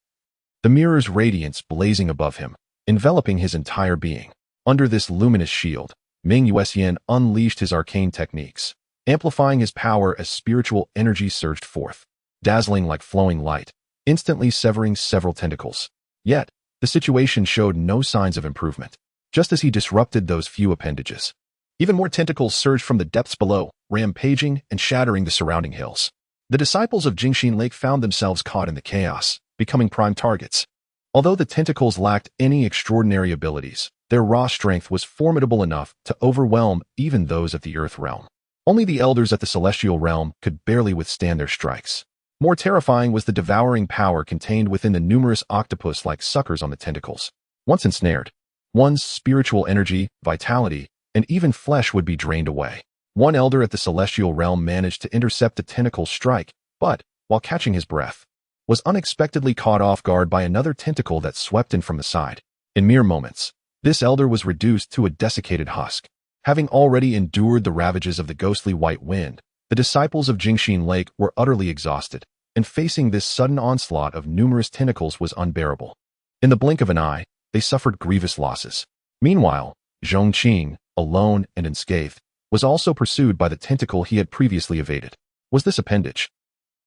S2: the mirror's radiance blazing above him, enveloping his entire being. Under this luminous shield, Ming Yuxian unleashed his arcane techniques, amplifying his power as spiritual energy surged forth, dazzling like flowing light, instantly severing several tentacles. Yet, the situation showed no signs of improvement. Just as he disrupted those few appendages, even more tentacles surged from the depths below, rampaging and shattering the surrounding hills. The disciples of Jingxin Lake found themselves caught in the chaos, becoming prime targets. Although the tentacles lacked any extraordinary abilities, their raw strength was formidable enough to overwhelm even those of the Earth realm. Only the elders at the celestial realm could barely withstand their strikes. More terrifying was the devouring power contained within the numerous octopus-like suckers on the tentacles. Once ensnared, one's spiritual energy, vitality, and even flesh would be drained away. One elder at the celestial realm managed to intercept the tentacle's strike, but, while catching his breath, was unexpectedly caught off guard by another tentacle that swept in from the side. In mere moments, this elder was reduced to a desiccated husk. Having already endured the ravages of the ghostly white wind, the disciples of Jingxin Lake were utterly exhausted, and facing this sudden onslaught of numerous tentacles was unbearable. In the blink of an eye, they suffered grievous losses. Meanwhile, Zhong Qing, alone and unscathed, was also pursued by the tentacle he had previously evaded. Was this appendage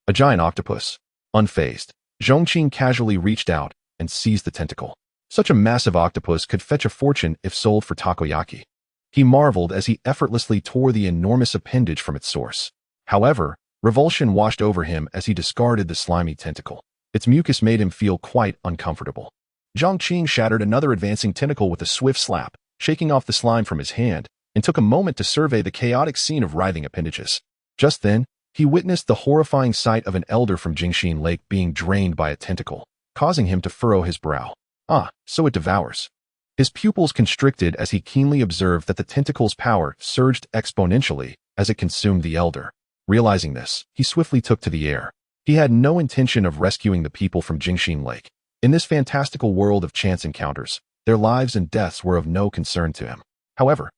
S2: a giant octopus? Unfazed, Zhong Qing casually reached out and seized the tentacle. Such a massive octopus could fetch a fortune if sold for takoyaki. He marveled as he effortlessly tore the enormous appendage from its source. However, revulsion washed over him as he discarded the slimy tentacle. Its mucus made him feel quite uncomfortable. Zhong Qing shattered another advancing tentacle with a swift slap, shaking off the slime from his hand, and took a moment to survey the chaotic scene of writhing appendages. Just then, he witnessed the horrifying sight of an elder from Jingxin Lake being drained by a tentacle, causing him to furrow his brow. Ah, so it devours. His pupils constricted as he keenly observed that the tentacle's power surged exponentially as it consumed the elder. Realizing this, he swiftly took to the air. He had no intention of rescuing the people from Jingxin Lake. In this fantastical world of chance encounters, their lives and deaths were of no concern to him. However,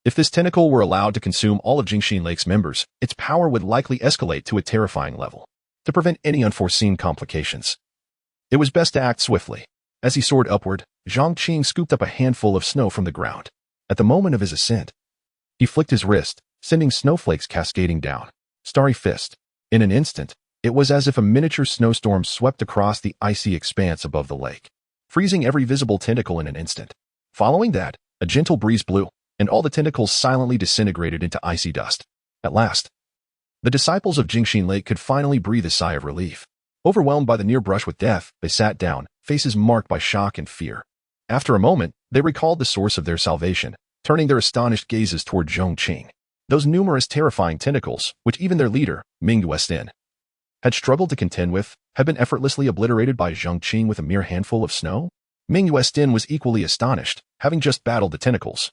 S2: if this tentacle were allowed to consume all of Jingxin Lake's members, its power would likely escalate to a terrifying level. To prevent any unforeseen complications, it was best to act swiftly. As he soared upward, Zhong Qing scooped up a handful of snow from the ground. At the moment of his ascent, he flicked his wrist, sending snowflakes cascading down. Starry fist. In an instant, it was as if a miniature snowstorm swept across the icy expanse above the lake, freezing every visible tentacle in an instant. Following that, a gentle breeze blew, and all the tentacles silently disintegrated into icy dust. At last, the disciples of Jingxin Lake could finally breathe a sigh of relief. Overwhelmed by the near brush with death, they sat down, faces marked by shock and fear. After a moment, they recalled the source of their salvation, turning their astonished gazes toward Zhong Qing. Those numerous terrifying tentacles, which even their leader, Ming Yuesin, had struggled to contend with, had been effortlessly obliterated by Zhong Qing with a mere handful of snow? Ming Yuesin was equally astonished, having just battled the tentacles.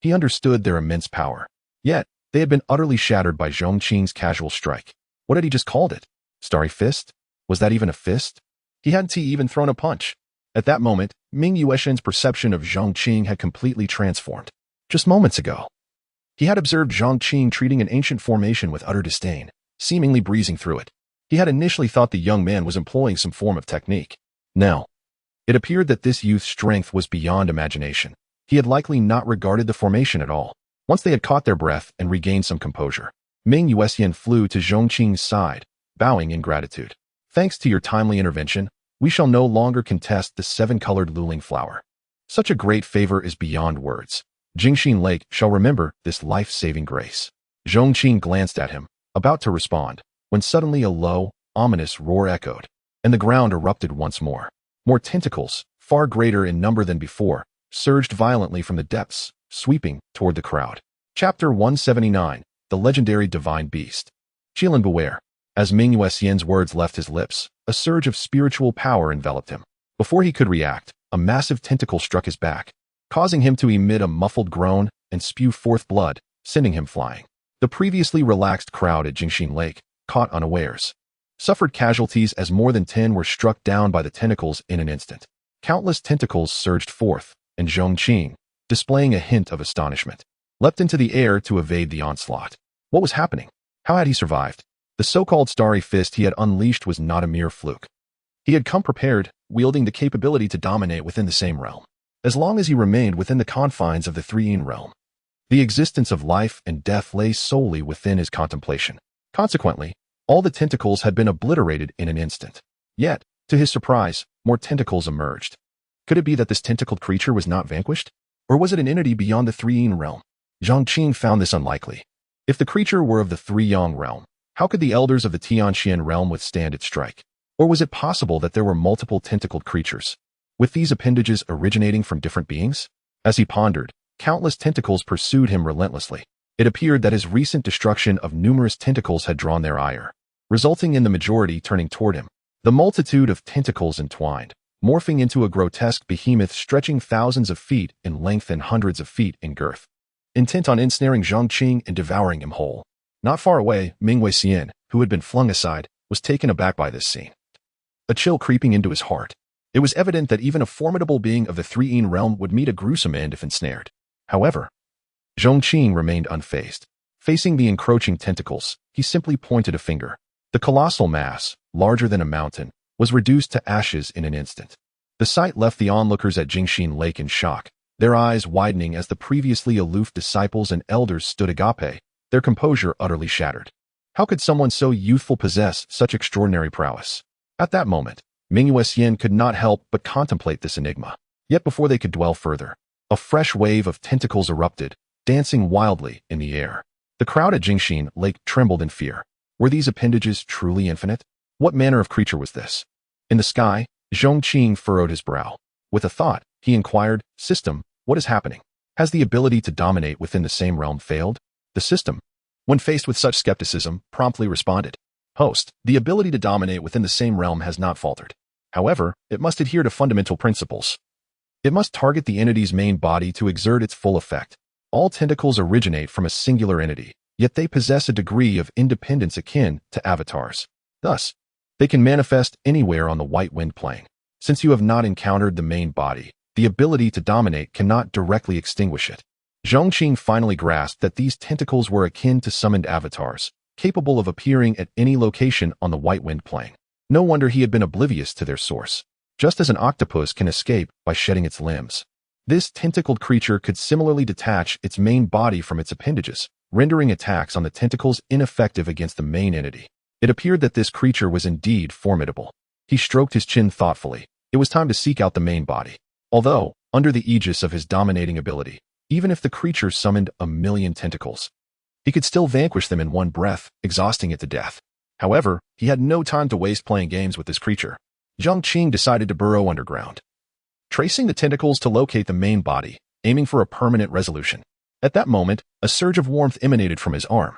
S2: He understood their immense power. Yet, they had been utterly shattered by Zhong Qing's casual strike. What had he just called it? Starry fist? Was that even a fist? He hadn't even thrown a punch. At that moment, Ming Yuesin's perception of Zhong Qing had completely transformed. Just moments ago, he had observed Zhong Qing treating an ancient formation with utter disdain, seemingly breezing through it. He had initially thought the young man was employing some form of technique. Now, it appeared that this youth's strength was beyond imagination. He had likely not regarded the formation at all. Once they had caught their breath and regained some composure, Ming Yuesin flew to Zhong Qing's side, bowing in gratitude. Thanks to your timely intervention, we shall no longer contest the seven-colored luling flower. Such a great favor is beyond words. Jingxin Lake shall remember this life-saving grace. Zhong Qing glanced at him, about to respond, when suddenly a low, ominous roar echoed, and the ground erupted once more. More tentacles, far greater in number than before, surged violently from the depths, sweeping toward the crowd. Chapter 179, The Legendary Divine Beast. Qilin beware. As Ming Yuesin's words left his lips, a surge of spiritual power enveloped him. Before he could react, a massive tentacle struck his back, causing him to emit a muffled groan and spew forth blood, sending him flying. The previously relaxed crowd at Jingxin Lake, caught unawares, suffered casualties as more than 10 were struck down by the tentacles in an instant. Countless tentacles surged forth, and Zhong Qing, displaying a hint of astonishment, leapt into the air to evade the onslaught. What was happening? How had he survived? The so-called starry fist he had unleashed was not a mere fluke. He had come prepared, wielding the capability to dominate within the same realm. As long as he remained within the confines of the three-yin realm, the existence of life and death lay solely within his contemplation. Consequently, all the tentacles had been obliterated in an instant. Yet, to his surprise, more tentacles emerged. Could it be that this tentacled creature was not vanquished? Or was it an entity beyond the three-yin realm? Zhong Qing found this unlikely. If the creature were of the three-yang realm, how could the elders of the Tianxian realm withstand its strike? Or was it possible that there were multiple tentacled creatures, with these appendages originating from different beings? As he pondered, countless tentacles pursued him relentlessly. It appeared that his recent destruction of numerous tentacles had drawn their ire, resulting in the majority turning toward him. The multitude of tentacles entwined, morphing into a grotesque behemoth stretching thousands of feet in length and hundreds of feet in girth, intent on ensnaring Zhong Qing and devouring him whole. Not far away, Ming Yuesin, who had been flung aside, was taken aback by this scene, a chill creeping into his heart. It was evident that even a formidable being of the three-yin realm would meet a gruesome end if ensnared. However, Zhong Qing remained unfazed. Facing the encroaching tentacles, he simply pointed a finger. The colossal mass, larger than a mountain, was reduced to ashes in an instant. The sight left the onlookers at Jingxin Lake in shock, their eyes widening as the previously aloof disciples and elders stood agape, their composure utterly shattered. How could someone so youthful possess such extraordinary prowess? At that moment, Ming Yuesin could not help but contemplate this enigma. Yet before they could dwell further, a fresh wave of tentacles erupted, dancing wildly in the air. The crowd at Jingxin Lake trembled in fear. Were these appendages truly infinite? What manner of creature was this? In the sky, Zhong Qing furrowed his brow. With a thought, he inquired, "System, what is happening? Has the ability to dominate within the same realm failed?" The system, when faced with such skepticism, promptly responded, "Host, the ability to dominate within the same realm has not faltered. However, it must adhere to fundamental principles. It must target the entity's main body to exert its full effect. All tentacles originate from a singular entity, yet they possess a degree of independence akin to avatars. Thus, they can manifest anywhere on the white wind plane. Since you have not encountered the main body, the ability to dominate cannot directly extinguish it." Zhong Qing finally grasped that these tentacles were akin to summoned avatars, capable of appearing at any location on the white wind plane. No wonder he had been oblivious to their source. Just as an octopus can escape by shedding its limbs, this tentacled creature could similarly detach its main body from its appendages, rendering attacks on the tentacles ineffective against the main entity. It appeared that this creature was indeed formidable. He stroked his chin thoughtfully. It was time to seek out the main body. Although, under the aegis of his dominating ability, even if the creature summoned 1,000,000 tentacles, he could still vanquish them in one breath, exhausting it to death. However, he had no time to waste playing games with this creature. Zhong Qing decided to burrow underground, tracing the tentacles to locate the main body, aiming for a permanent resolution. At that moment, a surge of warmth emanated from his arm,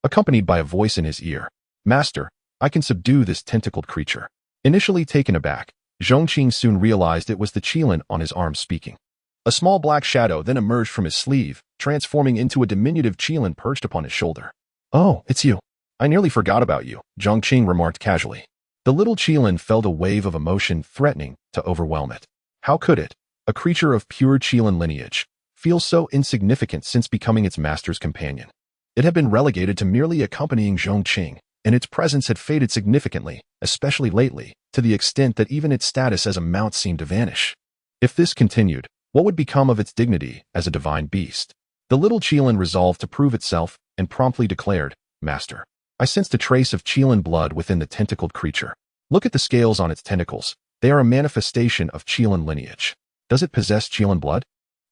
S2: accompanied by a voice in his ear. "Master, I can subdue this tentacled creature." Initially taken aback, Zhong Qing soon realized it was the qilin on his arm speaking. A small black shadow then emerged from his sleeve, transforming into a diminutive qilin perched upon his shoulder. "Oh, it's you. I nearly forgot about you," Zhong Qing remarked casually. The little qilin felt a wave of emotion threatening to overwhelm it. How could it, a creature of pure qilin lineage, feel so insignificant since becoming its master's companion? It had been relegated to merely accompanying Zhong Qing, and its presence had faded significantly, especially lately, to the extent that even its status as a mount seemed to vanish. If this continued, what would become of its dignity as a divine beast? The little qilin resolved to prove itself and promptly declared, "Master, I sensed a trace of qilin blood within the tentacled creature. Look at the scales on its tentacles. They are a manifestation of qilin lineage. Does it possess qilin blood?"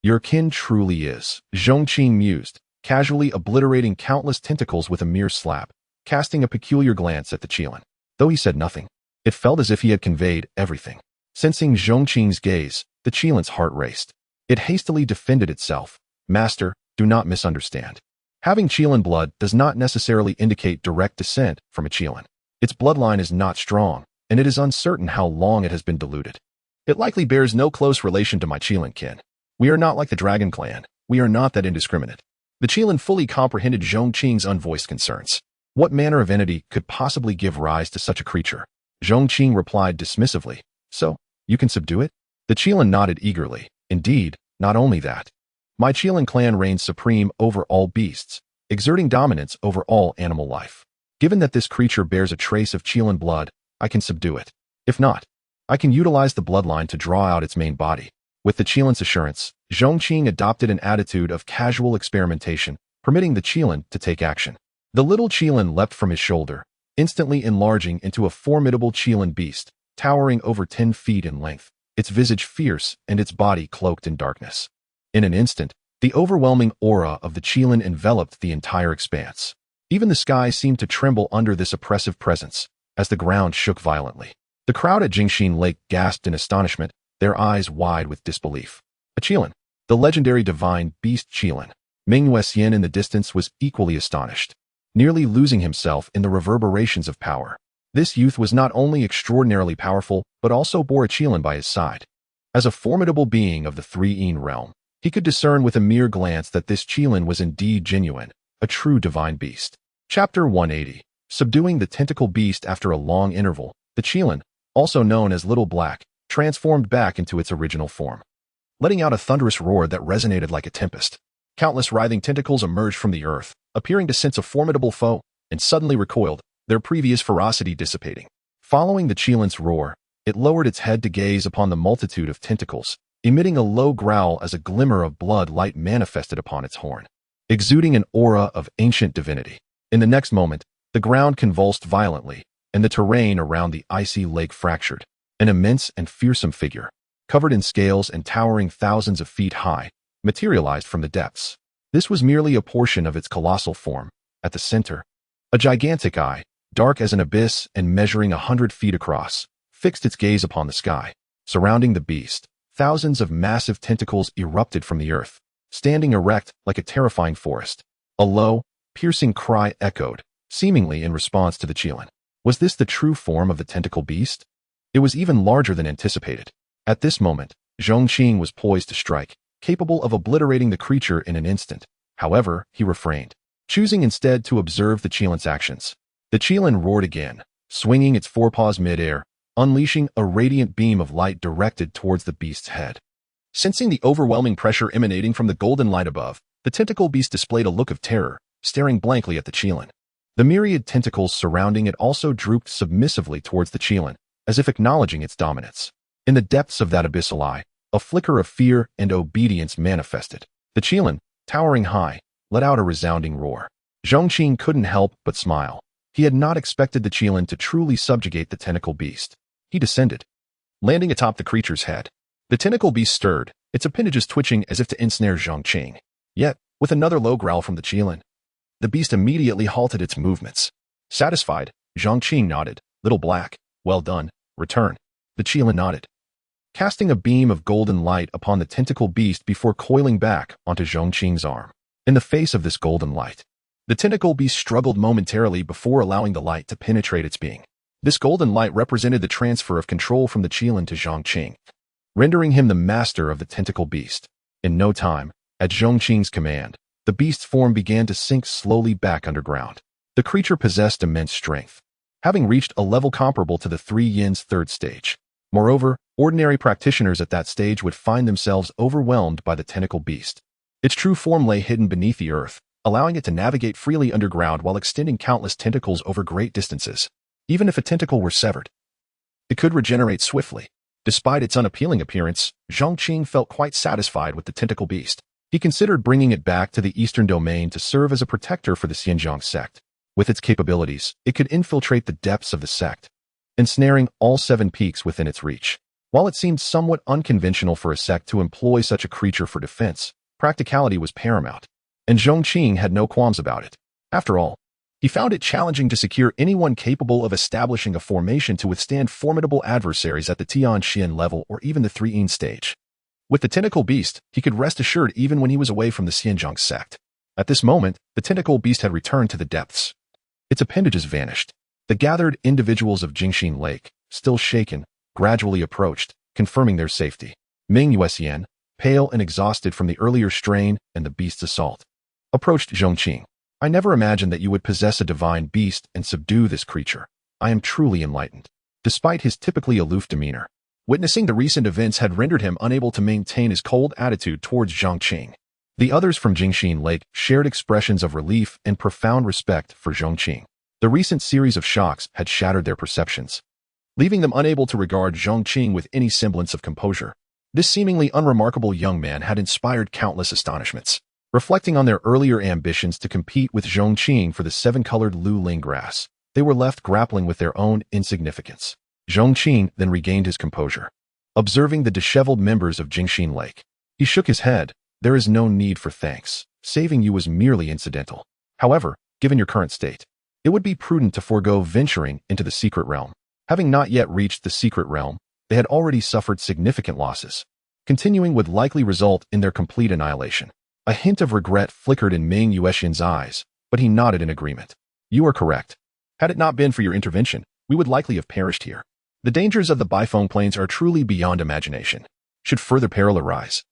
S2: "Your kin truly is," Zhong Qing mused, casually obliterating countless tentacles with a mere slap, casting a peculiar glance at the qilin. Though he said nothing, it felt as if he had conveyed everything. Sensing Zhong Qing's gaze, the qilin's heart raced. It hastily defended itself. "Master, do not misunderstand. Having qilin blood does not necessarily indicate direct descent from a qilin. Its bloodline is not strong, and it is uncertain how long it has been diluted. It likely bears no close relation to my qilin kin. We are not like the dragon clan. We are not that indiscriminate." The qilin fully comprehended Zhong Qing's unvoiced concerns. What manner of entity could possibly give rise to such a creature? Zhong Qing replied dismissively, "So, you can subdue it?" The qilin nodded eagerly. "Indeed, not only that. My qilin clan reigns supreme over all beasts, exerting dominance over all animal life. Given that this creature bears a trace of qilin blood, I can subdue it. If not, I can utilize the bloodline to draw out its main body." With the qilin's assurance, Zhong Qing adopted an attitude of casual experimentation, permitting the qilin to take action. The little qilin leapt from his shoulder, instantly enlarging into a formidable qilin beast, towering over 10 feet in length, its visage fierce and its body cloaked in darkness. In an instant, the overwhelming aura of the qilin enveloped the entire expanse. Even the sky seemed to tremble under this oppressive presence, as the ground shook violently. The crowd at Jingxin Lake gasped in astonishment, their eyes wide with disbelief. A qilin, the legendary divine beast qilin. Ming Wuxian in the distance was equally astonished, nearly losing himself in the reverberations of power. This youth was not only extraordinarily powerful, but also bore a qilin by his side. As a formidable being of the three-yin realm, he could discern with a mere glance that this qilin was indeed genuine, a true divine beast. Chapter 180. Subduing the tentacle beast after a long interval, the qilin, also known as Little Black, transformed back into its original form, letting out a thunderous roar that resonated like a tempest. Countless writhing tentacles emerged from the earth, appearing to sense a formidable foe, and suddenly recoiled, their previous ferocity dissipating. Following the qilin's roar, it lowered its head to gaze upon the multitude of tentacles, emitting a low growl as a glimmer of blood light manifested upon its horn, exuding an aura of ancient divinity. In the next moment, the ground convulsed violently, and the terrain around the icy lake fractured. An immense and fearsome figure, covered in scales and towering thousands of feet high, materialized from the depths. This was merely a portion of its colossal form. At the center, a gigantic eye, dark as an abyss and measuring 100 feet across, fixed its gaze upon the sky. Surrounding the beast, thousands of massive tentacles erupted from the earth, standing erect like a terrifying forest. A low, piercing cry echoed, seemingly in response to the qilin. Was this the true form of the tentacle beast? It was even larger than anticipated. At this moment, Zhong Qing was poised to strike, capable of obliterating the creature in an instant. However, he refrained, choosing instead to observe the qilin's actions. The qilin roared again, swinging its forepaws mid-air, unleashing a radiant beam of light directed towards the beast's head. Sensing the overwhelming pressure emanating from the golden light above, the tentacle beast displayed a look of terror, staring blankly at the qilin. The myriad tentacles surrounding it also drooped submissively towards the qilin, as if acknowledging its dominance. In the depths of that abyssal eye, a flicker of fear and obedience manifested. The qilin, towering high, let out a resounding roar. Zhong Qing couldn't help but smile. He had not expected the Qilin to truly subjugate the tentacle beast. He descended, landing atop the creature's head. The tentacle beast stirred, its appendages twitching as if to ensnare Zhong Qing. Yet, with another low growl from the Qilin, the beast immediately halted its movements. Satisfied, Zhong Qing nodded. Little black, well done, return. The Qilin nodded, casting a beam of golden light upon the tentacle beast before coiling back onto Zhong Qing's arm. In the face of this golden light, the tentacle beast struggled momentarily before allowing the light to penetrate its being. This golden light represented the transfer of control from the Qilin to Zhong Qing, rendering him the master of the tentacle beast. In no time, at Zhong Qing's command, the beast's form began to sink slowly back underground. The creature possessed immense strength, having reached a level comparable to the Three Yin's third stage. Moreover, ordinary practitioners at that stage would find themselves overwhelmed by the tentacle beast. Its true form lay hidden beneath the earth, allowing it to navigate freely underground while extending countless tentacles over great distances. Even if a tentacle were severed, it could regenerate swiftly. Despite its unappealing appearance, Zhong Qing felt quite satisfied with the tentacle beast. He considered bringing it back to the eastern domain to serve as a protector for the Pingjiang Sect. With its capabilities, it could infiltrate the depths of the sect, ensnaring all 7 peaks within its reach. While it seemed somewhat unconventional for a sect to employ such a creature for defense, practicality was paramount, and Zhong Qing had no qualms about it. After all, he found it challenging to secure anyone capable of establishing a formation to withstand formidable adversaries at the Tianxian level or even the 3 Yin stage. With the tentacle beast, he could rest assured even when he was away from the Pingjiang Sect. At this moment, the tentacle beast had returned to the depths. Its appendages vanished. The gathered individuals of Jingxin Lake, still shaken, gradually approached, confirming their safety. Ming Yuxian, pale and exhausted from the earlier strain and the beast's assault, approached Zhong Qing. I never imagined that you would possess a divine beast and subdue this creature. I am truly enlightened. Despite his typically aloof demeanor, witnessing the recent events had rendered him unable to maintain his cold attitude towards Zhong Qing. The others from Jingxin Lake shared expressions of relief and profound respect for Zhong Qing. The recent series of shocks had shattered their perceptions, leaving them unable to regard Zhong Qing with any semblance of composure. This seemingly unremarkable young man had inspired countless astonishments. Reflecting on their earlier ambitions to compete with Zhong Qing for the 7-colored Lu Ling grass, they were left grappling with their own insignificance. Zhong Qing then regained his composure. Observing the disheveled members of Jingxin Lake, he shook his head. There is no need for thanks. Saving you was merely incidental. However, given your current state, it would be prudent to forego venturing into the secret realm. Having not yet reached the secret realm, they had already suffered significant losses. Continuing would likely result in their complete annihilation. A hint of regret flickered in Ming Yuxian's eyes, but he nodded in agreement. You are correct. Had it not been for your intervention, we would likely have perished here. The dangers of the Bifeng Plains are truly beyond imagination. Should further peril arise,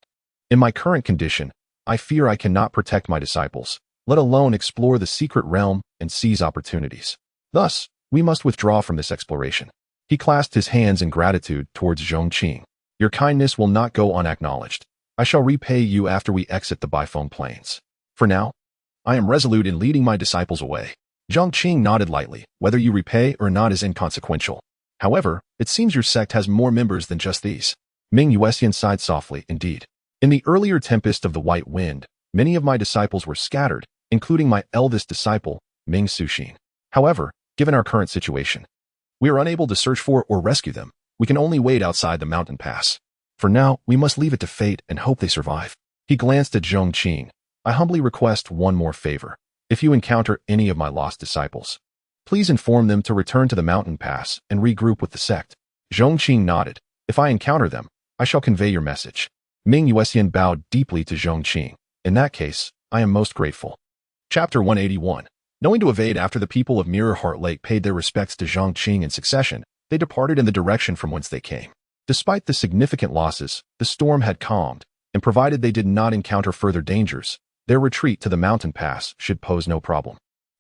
S2: in my current condition, I fear I cannot protect my disciples, let alone explore the secret realm and seize opportunities. Thus, we must withdraw from this exploration. He clasped his hands in gratitude towards Zhong Qing. Your kindness will not go unacknowledged. I shall repay you after we exit the Bifeng Plains. For now, I am resolute in leading my disciples away. Zhong Qing nodded lightly. Whether you repay or not is inconsequential. However, it seems your sect has more members than just these. Ming Yuxian sighed softly. Indeed. In the earlier tempest of the White Wind, many of my disciples were scattered, including my eldest disciple, Ming Suxin. However, given our current situation, we are unable to search for or rescue them. We can only wait outside the mountain pass. For now, we must leave it to fate and hope they survive. He glanced at Zhong Qing. I humbly request one more favor. If you encounter any of my lost disciples, please inform them to return to the mountain pass and regroup with the sect. Zhong Qing nodded. If I encounter them, I shall convey your message. Ming Yuxian bowed deeply to Zhong Qing. In that case, I am most grateful. Chapter 181. Knowing to evade after the people of Mirror Heart Lake paid their respects to Zhong Qing in succession, they departed in the direction from whence they came. Despite the significant losses, the storm had calmed, and provided they did not encounter further dangers, their retreat to the mountain pass should pose no problem.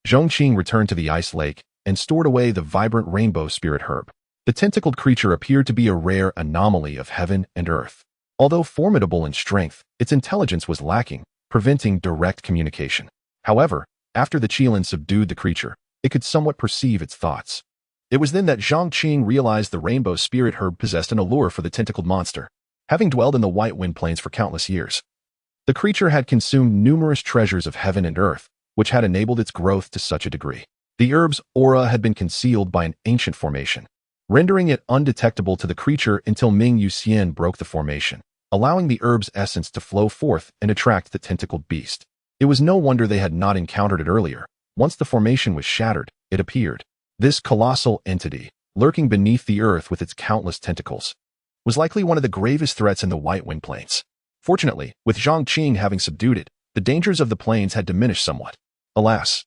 S2: Zhong Qing returned to the ice lake and stored away the vibrant rainbow spirit herb. The tentacled creature appeared to be a rare anomaly of heaven and earth. Although formidable in strength, its intelligence was lacking, preventing direct communication. However, after the Qilin subdued the creature, it could somewhat perceive its thoughts. It was then that Zhong Qing realized the rainbow spirit herb possessed an allure for the tentacled monster. Having dwelled in the White Wind Plains for countless years, The creature had consumed numerous treasures of heaven and earth, which had enabled its growth to such a degree. The herb's aura had been concealed by an ancient formation, rendering it undetectable to the creature until Ming Yuxian broke the formation, allowing the herb's essence to flow forth and attract the tentacled beast. It was no wonder they had not encountered it earlier. Once the formation was shattered, it appeared. This colossal entity, lurking beneath the earth with its countless tentacles, was likely one of the gravest threats in the White Wind Plains. Fortunately, with Zhong Qing having subdued it, the dangers of the plains had diminished somewhat. Alas,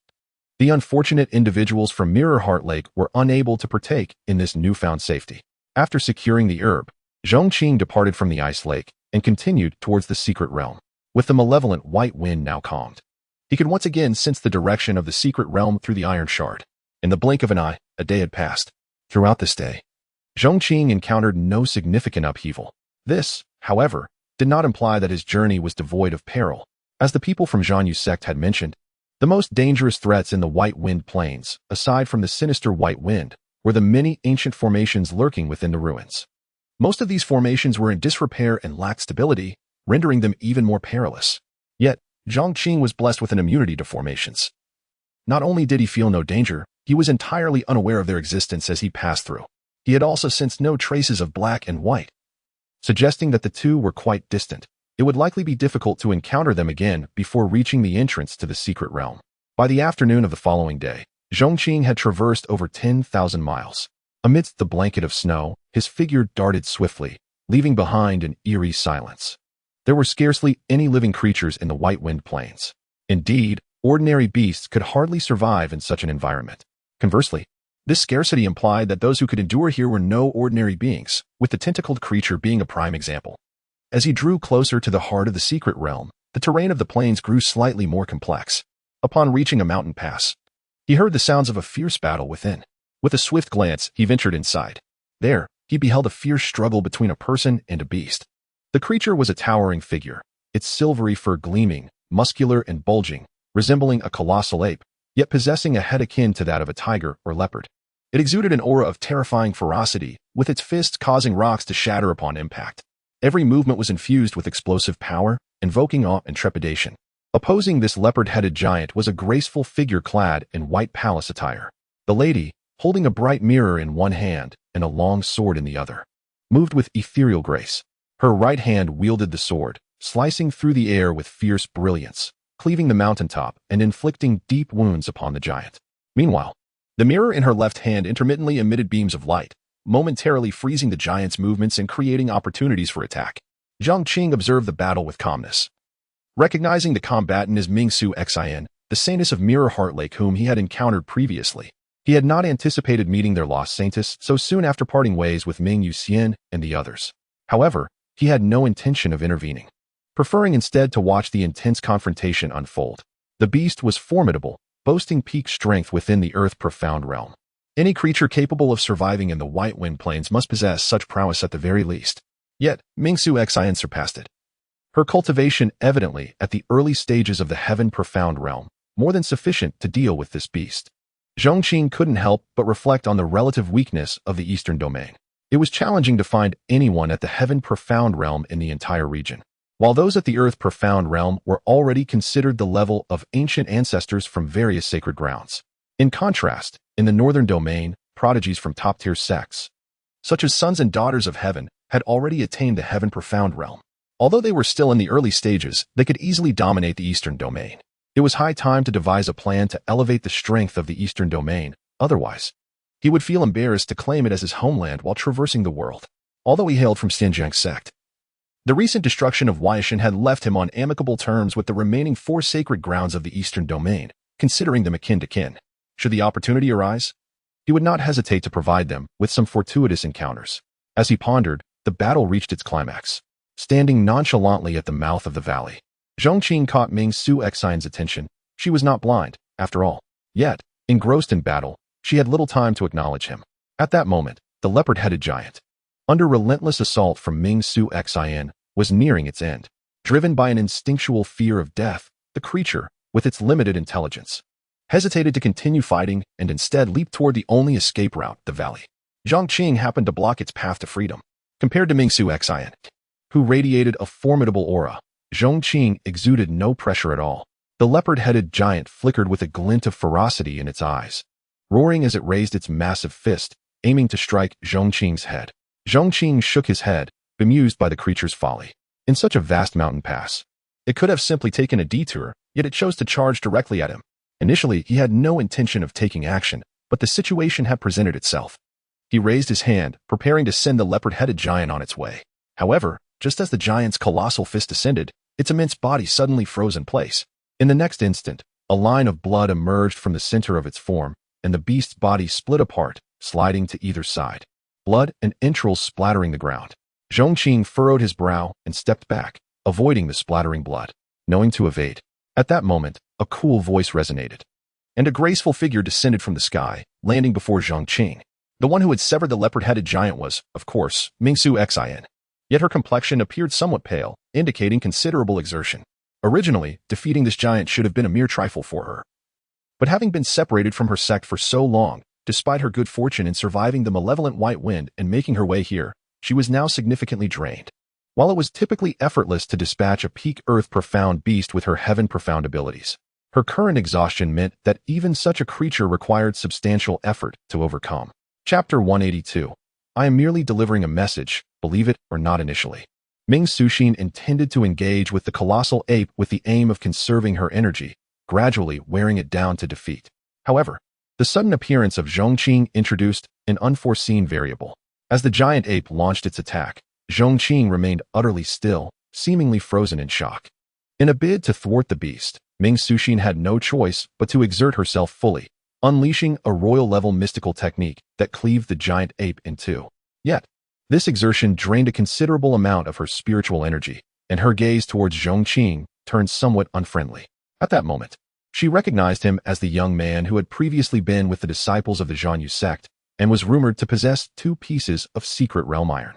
S2: the unfortunate individuals from Mirror Heart Lake were unable to partake in this newfound safety. After securing the herb, Zhong Qing departed from the ice lake and continued towards the secret realm. With the malevolent white wind now calmed, he could once again sense the direction of the secret realm through the iron shard. In the blink of an eye, a day had passed. Throughout this day, Zhong Qing encountered no significant upheaval. This, however, did not imply that his journey was devoid of peril. As the people from Zhang Sect had mentioned, the most dangerous threats in the White Wind Plains, aside from the sinister White Wind, were the many ancient formations lurking within the ruins. Most of these formations were in disrepair and lacked stability, rendering them even more perilous. Yet, Zhong Qing was blessed with an immunity to formations. Not only did he feel no danger, he was entirely unaware of their existence as he passed through. He had also sensed no traces of black and white, suggesting that the two were quite distant. It would likely be difficult to encounter them again before reaching the entrance to the secret realm. By the afternoon of the following day, Zhong Qing had traversed over 10,000 miles. Amidst the blanket of snow, his figure darted swiftly, leaving behind an eerie silence. There were scarcely any living creatures in the White Wind Plains. Indeed, ordinary beasts could hardly survive in such an environment. Conversely, this scarcity implied that those who could endure here were no ordinary beings, with the tentacled creature being a prime example. As he drew closer to the heart of the secret realm, the terrain of the plains grew slightly more complex. Upon reaching a mountain pass, he heard the sounds of a fierce battle within. With a swift glance, he ventured inside. There, he beheld a fierce struggle between a person and a beast. The creature was a towering figure, its silvery fur gleaming, muscular and bulging, resembling a colossal ape, yet possessing a head akin to that of a tiger or leopard. It exuded an aura of terrifying ferocity, with its fists causing rocks to shatter upon impact. Every movement was infused with explosive power, invoking awe and trepidation. Opposing this leopard-headed giant was a graceful figure clad in white palace attire. The lady, holding a bright mirror in one hand and a long sword in the other, moved with ethereal grace. Her right hand wielded the sword, slicing through the air with fierce brilliance, cleaving the mountaintop and inflicting deep wounds upon the giant. Meanwhile, the mirror in her left hand intermittently emitted beams of light, momentarily freezing the giant's movements and creating opportunities for attack. Zhong Qing observed the battle with calmness. Recognizing the combatant as Mingsu Xin, the saintess of Mirror Heart Lake whom he had encountered previously, he had not anticipated meeting their lost saintess so soon after parting ways with Ming Yuxian and the others. However, he had no intention of intervening, preferring instead to watch the intense confrontation unfold. The beast was formidable, boasting peak strength within the Earth Profound realm. Any creature capable of surviving in the White Wind Plains must possess such prowess at the very least. Yet, Mingsu Xin surpassed it. Her cultivation evidently at the early stages of the Heaven Profound realm, more than sufficient to deal with this beast. Zhong Qing couldn't help but reflect on the relative weakness of the Eastern Domain. It was challenging to find anyone at the Heaven Profound realm in the entire region, while those at the Earth Profound realm were already considered the level of ancient ancestors from various sacred grounds. In contrast, in the Northern Domain, prodigies from top-tier sects, such as Sons and Daughters of Heaven, had already attained the Heaven Profound realm. Although they were still in the early stages, they could easily dominate the Eastern Domain. It was high time to devise a plan to elevate the strength of the Eastern Domain, otherwise, he would feel embarrassed to claim it as his homeland while traversing the world. Although he hailed from Pingjiang Sect, the recent destruction of Weishan had left him on amicable terms with the remaining 4 sacred grounds of the Eastern Domain, considering them akin to kin. Should the opportunity arise, he would not hesitate to provide them with some fortuitous encounters. As he pondered, the battle reached its climax. Standing nonchalantly at the mouth of the valley, Zhong Qing caught Mingsu Xin's attention. She was not blind, after all. Yet, engrossed in battle, she had little time to acknowledge him. At that moment, the leopard-headed giant, under relentless assault from Mingsu Xin, was nearing its end. Driven by an instinctual fear of death, the creature, with its limited intelligence, hesitated to continue fighting and instead leaped toward the only escape route, the valley. Zhong Qing happened to block its path to freedom. Compared to Mingsu Xin, who radiated a formidable aura, Zhong Qing exuded no pressure at all. The leopard-headed giant flickered with a glint of ferocity in its eyes, roaring as it raised its massive fist, aiming to strike Zhong Qing's head. Zhong Qing shook his head, bemused by the creature's folly. In such a vast mountain pass, it could have simply taken a detour, yet it chose to charge directly at him. Initially, he had no intention of taking action, but the situation had presented itself. He raised his hand, preparing to send the leopard-headed giant on its way. However, just as the giant's colossal fist descended, its immense body suddenly froze in place. In the next instant, a line of blood emerged from the center of its form, and the beast's body split apart, sliding to either side. Blood and entrails splattering the ground. Zhong Qing furrowed his brow and stepped back, avoiding the splattering blood, knowing to evade. At that moment, a cool voice resonated, and a graceful figure descended from the sky, landing before Zhong Qing. The one who had severed the leopard-headed giant was, of course, Mingsu Xin. Yet her complexion appeared somewhat pale, indicating considerable exertion. Originally, defeating this giant should have been a mere trifle for her. But having been separated from her sect for so long, despite her good fortune in surviving the malevolent white wind and making her way here, she was now significantly drained. While it was typically effortless to dispatch a peak earth profound beast with her heaven profound abilities, her current exhaustion meant that even such a creature required substantial effort to overcome. Chapter 182. I am merely delivering a message, believe it or not initially. Ming Suxin intended to engage with the colossal ape with the aim of conserving her energy, gradually wearing it down to defeat. However, the sudden appearance of Zhong Qing introduced an unforeseen variable. As the giant ape launched its attack, Zhong Qing remained utterly still, seemingly frozen in shock. In a bid to thwart the beast, Ming Suxin had no choice but to exert herself fully, unleashing a royal-level mystical technique that cleaved the giant ape in two. Yet, this exertion drained a considerable amount of her spiritual energy, and her gaze towards Zhong Qing turned somewhat unfriendly. At that moment, she recognized him as the young man who had previously been with the disciples of the Zhong Sect and was rumored to possess 2 pieces of secret realm iron.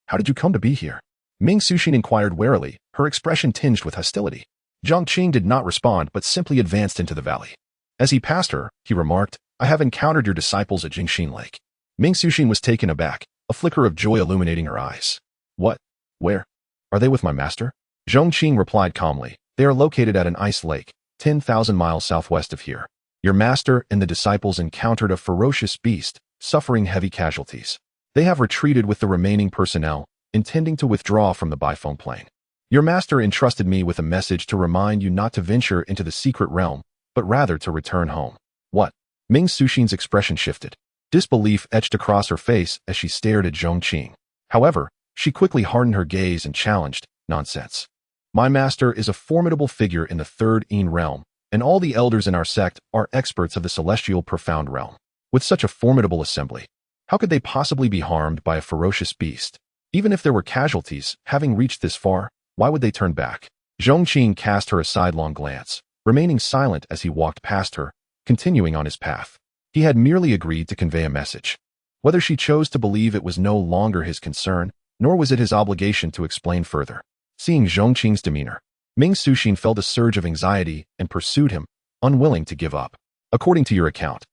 S2: How did you come to be here? Ming Suxin inquired warily, her expression tinged with hostility. Zhong Qing did not respond but simply advanced into the valley. As he passed her, he remarked, I have encountered your disciples at Jingxin Lake. Ming Suxin was taken aback, a flicker of joy illuminating her eyes. What? Where? Are they with my master? Zhong Qing replied calmly, they are located at an ice lake, 10,000 miles southwest of here. Your master and the disciples encountered a ferocious beast, suffering heavy casualties. They have retreated with the remaining personnel, intending to withdraw from the Bifeng Plain. Your master entrusted me with a message to remind you not to venture into the secret realm, but rather to return home. What? Ming Suxin's expression shifted. Disbelief etched across her face as she stared at Zhong Qing. However, she quickly hardened her gaze and challenged, nonsense. My master is a formidable figure in the third Yin realm, and all the elders in our sect are experts of the celestial profound realm. With such a formidable assembly, how could they possibly be harmed by a ferocious beast? Even if there were casualties, having reached this far, why would they turn back? Zhong Qing cast her a sidelong glance, remaining silent as he walked past her, continuing on his path. He had merely agreed to convey a message. Whether she chose to believe it was no longer his concern, nor was it his obligation to explain further. Seeing Zhong Qing's demeanor, Ming Suxin felt a surge of anxiety and pursued him, unwilling to give up. According to your account,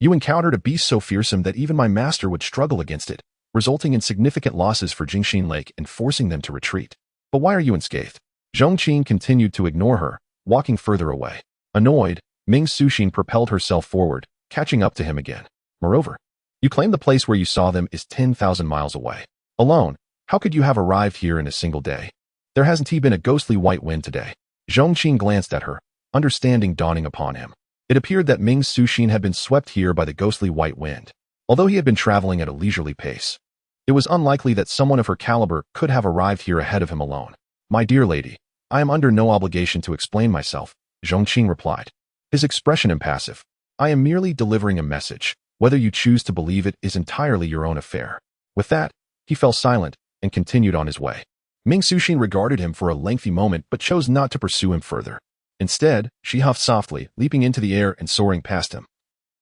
S2: you encountered a beast so fearsome that even my master would struggle against it, resulting in significant losses for Jingxin Lake and forcing them to retreat. But why are you unscathed? Zhong Qing continued to ignore her, walking further away. Annoyed, Ming Suxin propelled herself forward, catching up to him again. Moreover, you claim the place where you saw them is 10,000 miles away. Alone, how could you have arrived here in a single day? There hasn't been a ghostly white wind today. Zhong Qing glanced at her, understanding dawning upon him. It appeared that Ming Suxin had been swept here by the ghostly white wind. Although he had been traveling at a leisurely pace, it was unlikely that someone of her caliber could have arrived here ahead of him alone. My dear lady, I am under no obligation to explain myself, Zhong Qing replied, his expression impassive. I am merely delivering a message. Whether you choose to believe it is entirely your own affair. With that, he fell silent and continued on his way. Ming Suxin regarded him for a lengthy moment but chose not to pursue him further. Instead, she huffed softly, leaping into the air and soaring past him,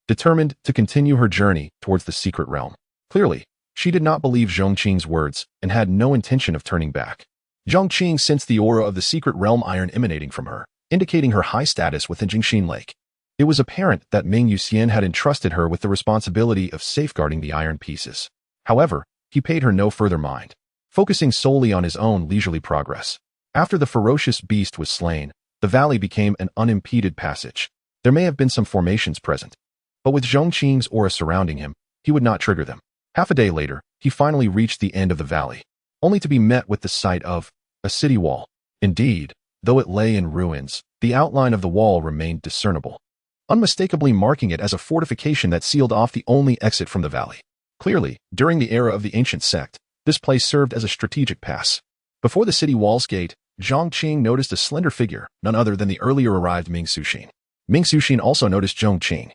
S2: determined to continue her journey towards the secret realm. Clearly, she did not believe Zhong Qing's words and had no intention of turning back. Zhong Qing sensed the aura of the secret realm iron emanating from her, indicating her high status within Jingxin Lake. It was apparent that Ming Yuxian had entrusted her with the responsibility of safeguarding the iron pieces. However, he paid her no further mind, focusing solely on his own leisurely progress. After the ferocious beast was slain, the valley became an unimpeded passage. There may have been some formations present, but with Zhong Qing's aura surrounding him, he would not trigger them. Half a day later, he finally reached the end of the valley, only to be met with the sight of a city wall. Indeed, though it lay in ruins, the outline of the wall remained discernible, unmistakably marking it as a fortification that sealed off the only exit from the valley. Clearly, during the era of the ancient sect, this place served as a strategic pass. Before the city wall's gate, Zhong Qing noticed a slender figure, none other than the earlier arrived Ming Suxin. Ming Suxin also noticed Zhong Qing,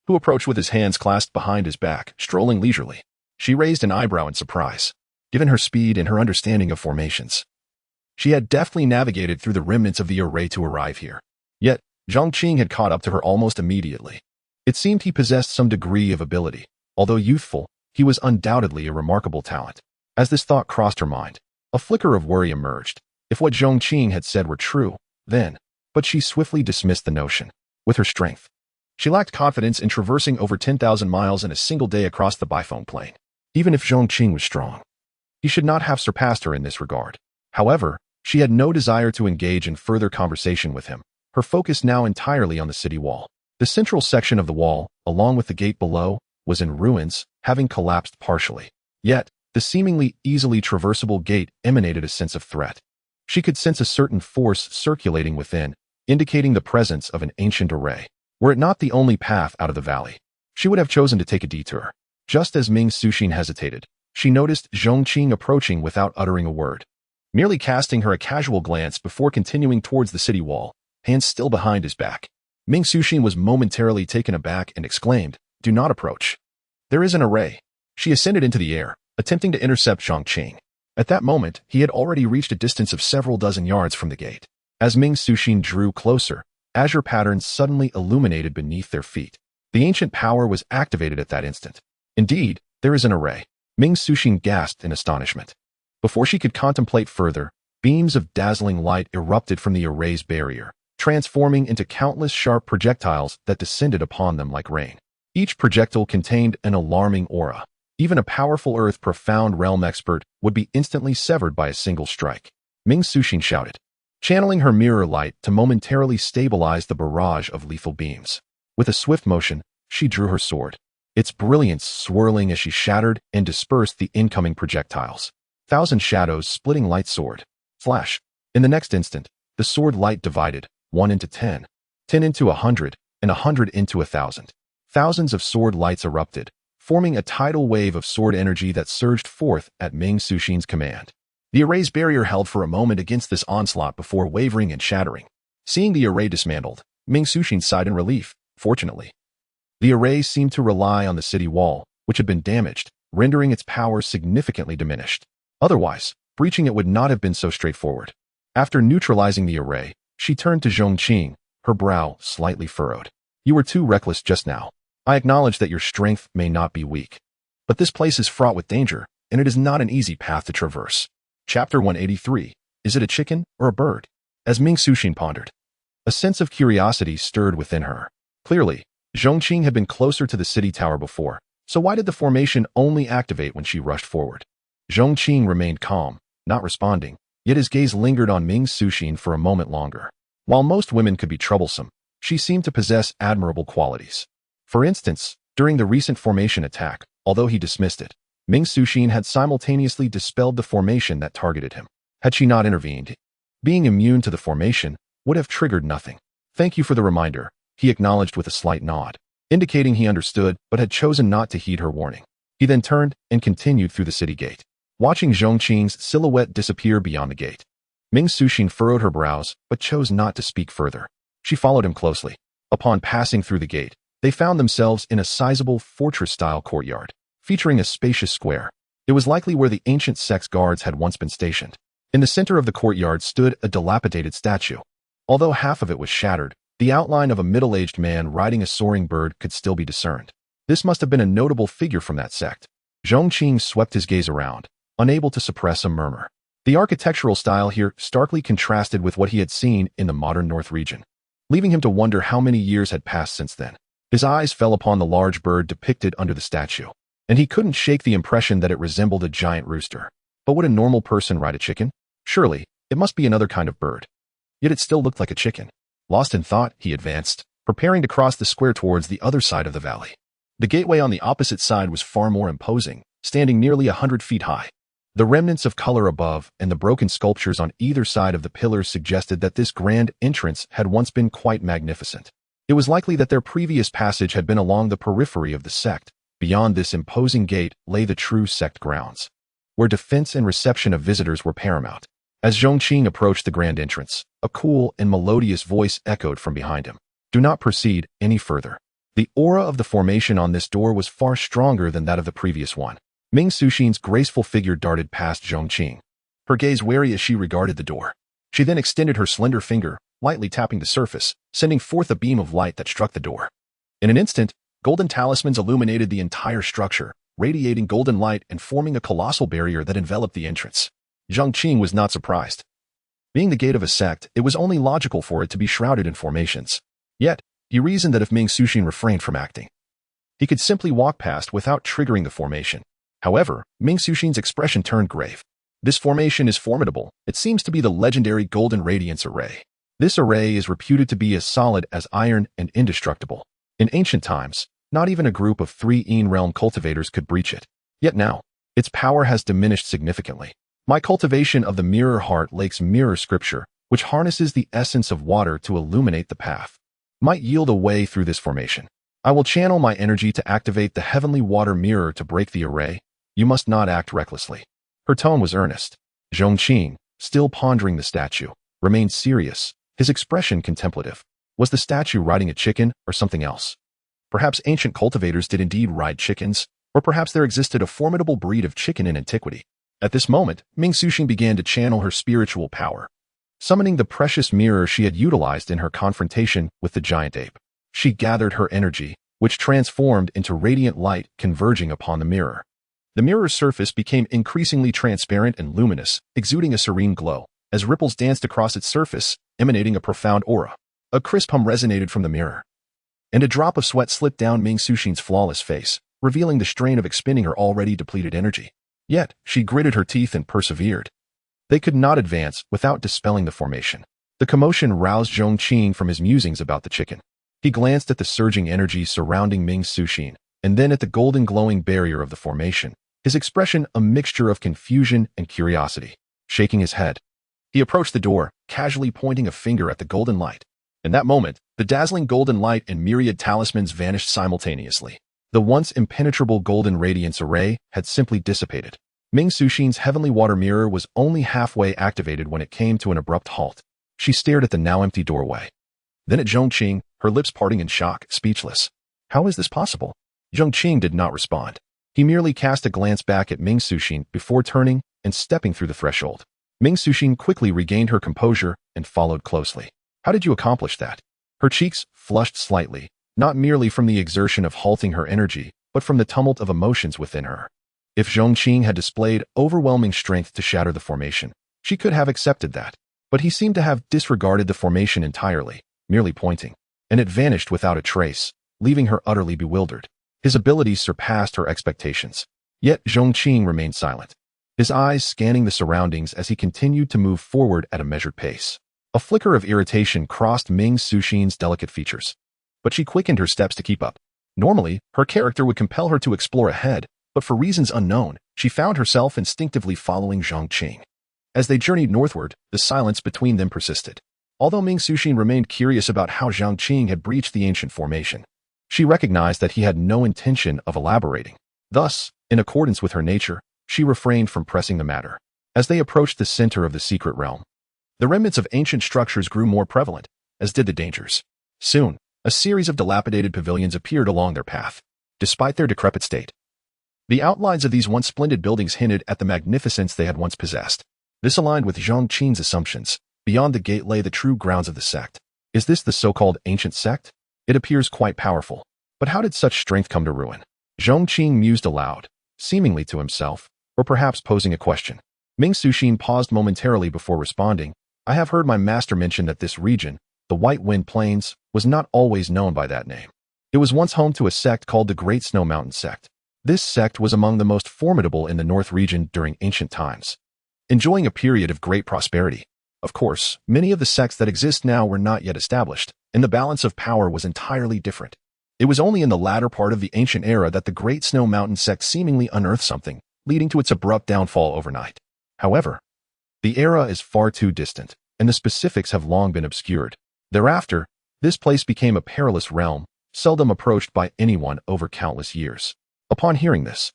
S2: who approached with his hands clasped behind his back, strolling leisurely. She raised an eyebrow in surprise, given her speed and her understanding of formations. She had deftly navigated through the remnants of the array to arrive here. Yet, Zhong Qing had caught up to her almost immediately. It seemed he possessed some degree of ability. Although youthful, he was undoubtedly a remarkable talent. As this thought crossed her mind, a flicker of worry emerged. If what Zhong Qing had said were true, then, but she swiftly dismissed the notion. With her strength, she lacked confidence in traversing over 10,000 miles in a single day across the Bifeng Plain. Even if Zhong Qing was strong, he should not have surpassed her in this regard. However, she had no desire to engage in further conversation with him, her focus now entirely on the city wall. The central section of the wall, along with the gate below, was in ruins, having collapsed partially. Yet, the seemingly easily traversable gate emanated a sense of threat. She could sense a certain force circulating within, indicating the presence of an ancient array. Were it not the only path out of the valley, she would have chosen to take a detour. Just as Ming Suxin hesitated, she noticed Zhong Qing approaching without uttering a word, merely casting her a casual glance before continuing towards the city wall, hands still behind his back. Ming Suxin was momentarily taken aback and exclaimed, "Do not approach. There is an array." She ascended into the air, attempting to intercept Zhong Qing. At that moment, he had already reached a distance of several dozen yards from the gate. As Ming Suxin drew closer, azure patterns suddenly illuminated beneath their feet. The ancient power was activated at that instant. Indeed, there is an array. Ming Suxin gasped in astonishment. Before she could contemplate further, beams of dazzling light erupted from the array's barrier, transforming into countless sharp projectiles that descended upon them like rain. Each projectile contained an alarming aura. Even a powerful Earth Profound Realm expert would be instantly severed by a single strike. Ming Suxin shouted, channeling her mirror light to momentarily stabilize the barrage of lethal beams. With a swift motion, she drew her sword, its brilliance swirling as she shattered and dispersed the incoming projectiles. Thousand shadows splitting light sword. Flash. In the next instant, the sword light divided, 1 into 10, 10 into 100, and 100 into 1,000. Thousands of sword lights erupted, forming a tidal wave of sword energy that surged forth at Ming Suxin's command. The array's barrier held for a moment against this onslaught before wavering and shattering. Seeing the array dismantled, Ming Suxin sighed in relief. Fortunately, the array seemed to rely on the city wall, which had been damaged, rendering its power significantly diminished. Otherwise, breaching it would not have been so straightforward. After neutralizing the array, she turned to Zhong Qing, her brow slightly furrowed. "You were too reckless just now. I acknowledge that your strength may not be weak, but this place is fraught with danger, and it is not an easy path to traverse." Chapter 183. Is it a chicken or a bird? As Ming Suxin pondered, a sense of curiosity stirred within her. Clearly, Zhong Qing had been closer to the city tower before, so why did the formation only activate when she rushed forward? Zhong Qing remained calm, not responding, yet his gaze lingered on Ming Suxin for a moment longer. While most women could be troublesome, she seemed to possess admirable qualities. For instance, during the recent formation attack, although he dismissed it, Ming Suxin had simultaneously dispelled the formation that targeted him. Had she not intervened, being immune to the formation would have triggered nothing. "Thank you for the reminder," he acknowledged with a slight nod, indicating he understood but had chosen not to heed her warning. He then turned and continued through the city gate. Watching Zhong Qing's silhouette disappear beyond the gate, Ming Suxin furrowed her brows but chose not to speak further. She followed him closely. Upon passing through the gate, they found themselves in a sizable fortress-style courtyard, featuring a spacious square. It was likely where the ancient sect's guards had once been stationed. In the center of the courtyard stood a dilapidated statue. Although half of it was shattered, the outline of a middle-aged man riding a soaring bird could still be discerned. This must have been a notable figure from that sect. Zhong Qing swept his gaze around, unable to suppress a murmur. The architectural style here starkly contrasted with what he had seen in the modern North region, leaving him to wonder how many years had passed since then. His eyes fell upon the large bird depicted under the statue, and he couldn't shake the impression that it resembled a giant rooster. But would a normal person ride a chicken? Surely, It must be another kind of bird. Yet it still looked like a chicken. Lost in thought, he advanced, preparing to cross the square towards the other side of the valley. The gateway on the opposite side was far more imposing, standing nearly 100 feet high. The remnants of color above and the broken sculptures on either side of the pillars suggested that this grand entrance had once been quite magnificent. It was likely that their previous passage had been along the periphery of the sect. Beyond this imposing gate lay the true sect grounds, where defense and reception of visitors were paramount. As Zhong Qing approached the grand entrance, a cool and melodious voice echoed from behind him. Do not proceed any further. The aura of the formation on this door was far stronger than that of the previous one. Ming Suxin's graceful figure darted past Zhong Qing, her gaze wary as she regarded the door. She then extended her slender finger, lightly tapping the surface, sending forth a beam of light that struck the door. In an instant, golden talismans illuminated the entire structure, radiating golden light and forming a colossal barrier that enveloped the entrance. Zhong Qing was not surprised. Being the gate of a sect, it was only logical for it to be shrouded in formations. Yet, he reasoned that if Ming Suxin refrained from acting, he could simply walk past without triggering the formation. However, Ming Suxin's expression turned grave. This formation is formidable. It seems to be the legendary Golden Radiance Array. This array is reputed to be as solid as iron and indestructible. In ancient times, not even a group of 3 realm cultivators could breach it. Yet now, its power has diminished significantly. My cultivation of the Mirror Heart Lake's mirror scripture, which harnesses the essence of water to illuminate the path, might yield a way through this formation. I will channel my energy to activate the heavenly water mirror to break the array. You must not act recklessly. Her tone was earnest. Zhong Qing, still pondering the statue, remained serious, his expression contemplative. Was the statue riding a chicken or something else? Perhaps ancient cultivators did indeed ride chickens, or perhaps there existed a formidable breed of chicken in antiquity. At this moment, Ming Suxin began to channel her spiritual power, summoning the precious mirror she had utilized in her confrontation with the giant ape. She gathered her energy, which transformed into radiant light converging upon the mirror. The mirror's surface became increasingly transparent and luminous, exuding a serene glow, as ripples danced across its surface, emanating a profound aura. A crisp hum resonated from the mirror, and a drop of sweat slipped down Ming Suxin's flawless face, revealing the strain of expending her already depleted energy. Yet, she gritted her teeth and persevered. They could not advance without dispelling the formation. The commotion roused Zhong Qing from his musings about the chicken. He glanced at the surging energy surrounding Ming Suxin, and then at the golden glowing barrier of the formation, his expression a mixture of confusion and curiosity. Shaking his head, he approached the door, casually pointing a finger at the golden light. In that moment, the dazzling golden light and myriad talismans vanished simultaneously. The once impenetrable golden radiance array had simply dissipated. Ming Suxin's heavenly water mirror was only halfway activated when it came to an abrupt halt. She stared at the now empty doorway, then at Zhong Qing, her lips parting in shock, speechless. How is this possible? Zhong Qing did not respond. He merely cast a glance back at Ming Suxin before turning and stepping through the threshold. Ming Suxin quickly regained her composure and followed closely. How did you accomplish that? Her cheeks flushed slightly, not merely from the exertion of halting her energy, but from the tumult of emotions within her. If Zhong Qing had displayed overwhelming strength to shatter the formation, she could have accepted that. But he seemed to have disregarded the formation entirely, merely pointing, and it vanished without a trace, leaving her utterly bewildered. His abilities surpassed her expectations. Yet Zhong Qing remained silent, his eyes scanning the surroundings as he continued to move forward at a measured pace. A flicker of irritation crossed Ming Suxin's delicate features, but she quickened her steps to keep up. Normally, her character would compel her to explore ahead, but for reasons unknown, she found herself instinctively following Zhong Qing. As they journeyed northward, the silence between them persisted. Although Ming Suxin remained curious about how Zhong Qing had breached the ancient formation, she recognized that he had no intention of elaborating. Thus, in accordance with her nature, she refrained from pressing the matter. As they approached the center of the secret realm, the remnants of ancient structures grew more prevalent, as did the dangers. Soon, a series of dilapidated pavilions appeared along their path. Despite their decrepit state, the outlines of these once splendid buildings hinted at the magnificence they had once possessed. This aligned with Zhong Qing's assumptions. Beyond the gate lay the true grounds of the sect. Is this the so-called ancient sect? It appears quite powerful. But how did such strength come to ruin? Zhong Qing mused aloud, seemingly to himself, or perhaps posing a question. Ming Suxin paused momentarily before responding. I have heard my master mention that this region, the White Wind Plains, was not always known by that name. It was once home to a sect called the Great Snow Mountain Sect. This sect was among the most formidable in the North region during ancient times, enjoying a period of great prosperity. Of course, many of the sects that exist now were not yet established, and the balance of power was entirely different. It was only in the latter part of the ancient era that the Great Snow Mountain sect seemingly unearthed something, leading to its abrupt downfall overnight. However, the era is far too distant, and the specifics have long been obscured. Thereafter, this place became a perilous realm, seldom approached by anyone over countless years. Upon hearing this,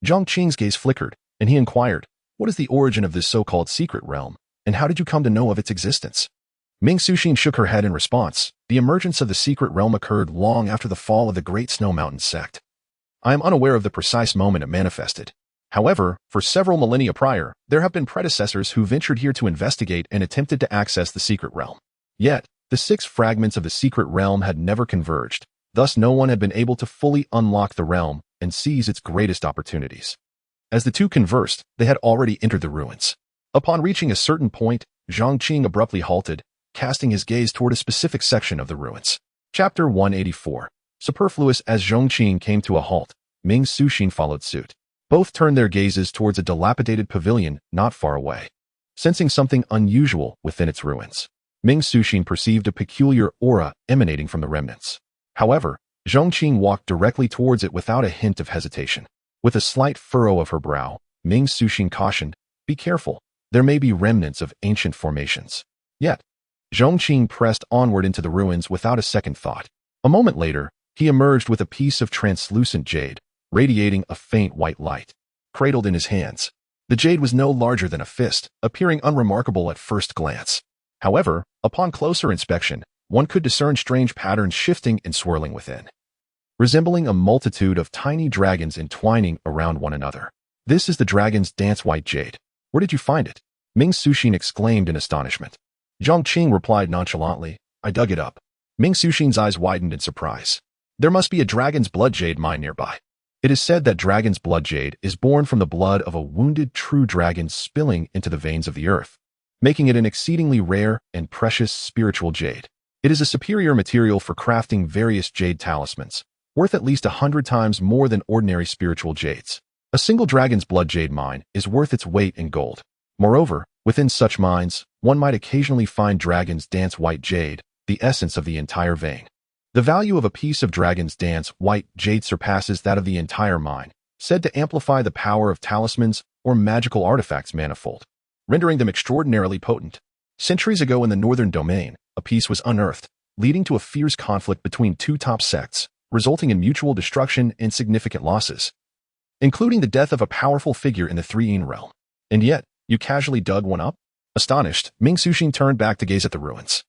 S2: Zhong Qing's gaze flickered, and he inquired, "What is the origin of this so-called secret realm, and how did you come to know of its existence?" Ming Suxin shook her head in response. The emergence of the secret realm occurred long after the fall of the Great Snow Mountain sect. I am unaware of the precise moment it manifested. However, for several millennia prior, there have been predecessors who ventured here to investigate and attempted to access the secret realm. Yet, the 6 fragments of the secret realm had never converged, thus no one had been able to fully unlock the realm and seize its greatest opportunities. As the two conversed, they had already entered the ruins. Upon reaching a certain point, Zhong Qing abruptly halted, casting his gaze toward a specific section of the ruins. Chapter 184. Superfluous. As Zhong Qing came to a halt, Ming Suxin followed suit. Both turned their gazes towards a dilapidated pavilion not far away. Sensing something unusual within its ruins, Ming Suxin perceived a peculiar aura emanating from the remnants. However, Zhong Qing walked directly towards it without a hint of hesitation. With a slight furrow of her brow, Ming Suxin cautioned, "Be careful, there may be remnants of ancient formations." Yet, Zhong Qing pressed onward into the ruins without a second thought. A moment later, he emerged with a piece of translucent jade, radiating a faint white light. Cradled in his hands, the jade was no larger than a fist, appearing unremarkable at first glance. However, upon closer inspection, one could discern strange patterns shifting and swirling within, resembling a multitude of tiny dragons entwining around one another. "This is the dragon's dance white jade. Where did you find it?" Ming Suxin exclaimed in astonishment. Zhong Qing replied nonchalantly, "I dug it up." Ming Suxin's eyes widened in surprise. "There must be a dragon's blood jade mine nearby." It is said that dragon's blood jade is born from the blood of a wounded true dragon spilling into the veins of the earth, making it an exceedingly rare and precious spiritual jade. It is a superior material for crafting various jade talismans, worth at least 100 times more than ordinary spiritual jades. A single dragon's blood jade mine is worth its weight in gold. Moreover, within such mines, one might occasionally find dragon's dance white jade, the essence of the entire vein. The value of a piece of dragon's dance white jade surpasses that of the entire mine, said to amplify the power of talismans or magical artifacts manifold, rendering them extraordinarily potent. Centuries ago in the northern domain, a piece was unearthed, leading to a fierce conflict between two top sects, resulting in mutual destruction and significant losses, including the death of a powerful figure in the Three-Yin realm. And yet, you casually dug one up? Astonished, Ming Suxin turned back to gaze at the ruins,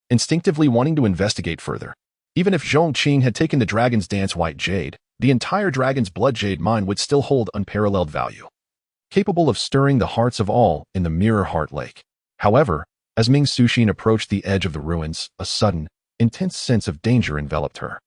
S2: instinctively wanting to investigate further. Even if Zhong Qing had taken the dragon's dance white jade, the entire dragon's blood jade mine would still hold unparalleled value, capable of stirring the hearts of all in the Mirror Heart Lake. However, as Ming Suxin approached the edge of the ruins, a sudden, intense sense of danger enveloped her.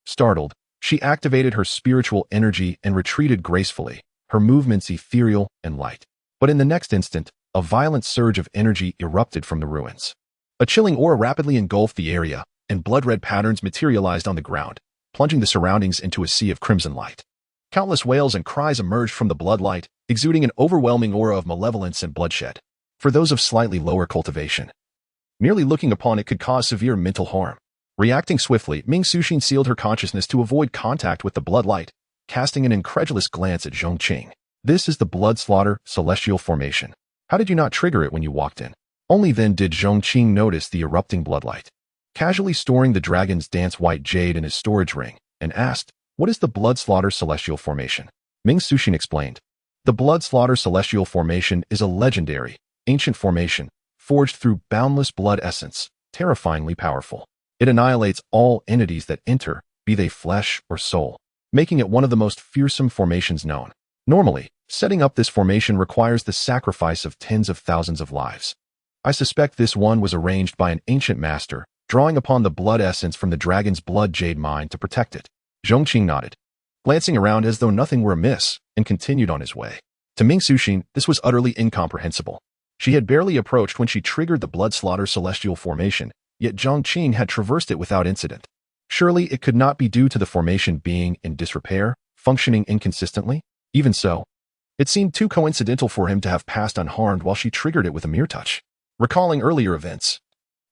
S2: Startled, she activated her spiritual energy and retreated gracefully, her movements ethereal and light. But in the next instant, a violent surge of energy erupted from the ruins. A chilling aura rapidly engulfed the area, and blood-red patterns materialized on the ground, plunging the surroundings into a sea of crimson light. Countless wails and cries emerged from the blood light, exuding an overwhelming aura of malevolence and bloodshed. For those of slightly lower cultivation, merely looking upon it could cause severe mental harm. Reacting swiftly, Ming Suxin sealed her consciousness to avoid contact with the blood light, casting an incredulous glance at Zhong Qing. "This is the blood slaughter celestial formation. How did you not trigger it when you walked in?" Only then did Zhong Qing notice the erupting bloodlight, casually storing the dragon's dance white jade in his storage ring, and asked, "What is the blood slaughter celestial formation?" Ming Suxin explained, "The blood slaughter celestial formation is a legendary, ancient formation, forged through boundless blood essence, terrifyingly powerful. It annihilates all entities that enter, be they flesh or soul, making it one of the most fearsome formations known. Normally, setting up this formation requires the sacrifice of tens of thousands of lives. I suspect this one was arranged by an ancient master, drawing upon the blood essence from the dragon's blood jade mine to protect it." Zhong Qing nodded, glancing around as though nothing were amiss, and continued on his way. To Ming Suxin, this was utterly incomprehensible. She had barely approached when she triggered the blood slaughter celestial formation, yet Zhong Qing had traversed it without incident. Surely it could not be due to the formation being in disrepair, functioning inconsistently? Even so, it seemed too coincidental for him to have passed unharmed while she triggered it with a mere touch. Recalling earlier events,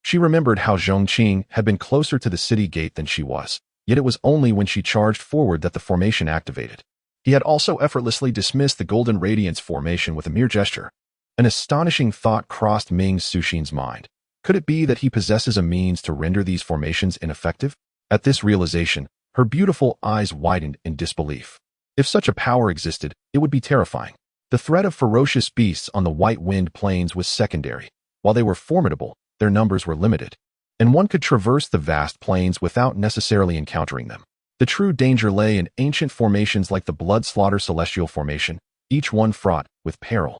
S2: she remembered how Zhong Qing had been closer to the city gate than she was, yet it was only when she charged forward that the formation activated. He had also effortlessly dismissed the Golden Radiance formation with a mere gesture. An astonishing thought crossed Ming Suxin's mind. Could it be that he possesses a means to render these formations ineffective? At this realization, her beautiful eyes widened in disbelief. If such a power existed, it would be terrifying. The threat of ferocious beasts on the White Wind Plains was secondary. While they were formidable, their numbers were limited, and one could traverse the vast plains without necessarily encountering them. The true danger lay in ancient formations like the Blood-Slaughter Celestial Formation, each one fraught with peril.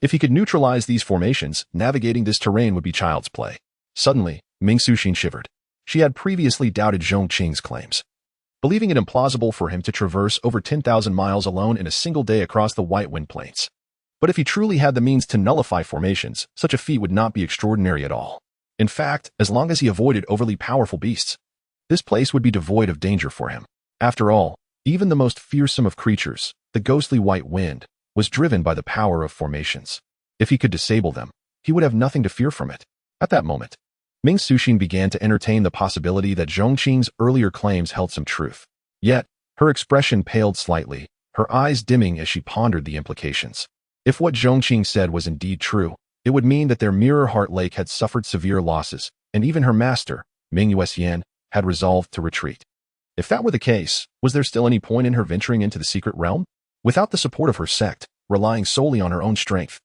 S2: If he could neutralize these formations, navigating this terrain would be child's play. Suddenly, Ming Suxin shivered. She had previously doubted Zhong Qing's claims, believing it implausible for him to traverse over 10,000 miles alone in a single day across the White Wind Plains. But if he truly had the means to nullify formations, such a feat would not be extraordinary at all. In fact, as long as he avoided overly powerful beasts, this place would be devoid of danger for him. After all, even the most fearsome of creatures, the ghostly White Wind, was driven by the power of formations. If he could disable them, he would have nothing to fear from it. At that moment, Ming Suxin began to entertain the possibility that Zhong Qing's earlier claims held some truth. Yet, her expression paled slightly, her eyes dimming as she pondered the implications. If what Zhong Qing said was indeed true, it would mean that their Mirror Heart Lake had suffered severe losses, and even her master, Ming Yuxian, had resolved to retreat. If that were the case, was there still any point in her venturing into the secret realm? Without the support of her sect, relying solely on her own strength,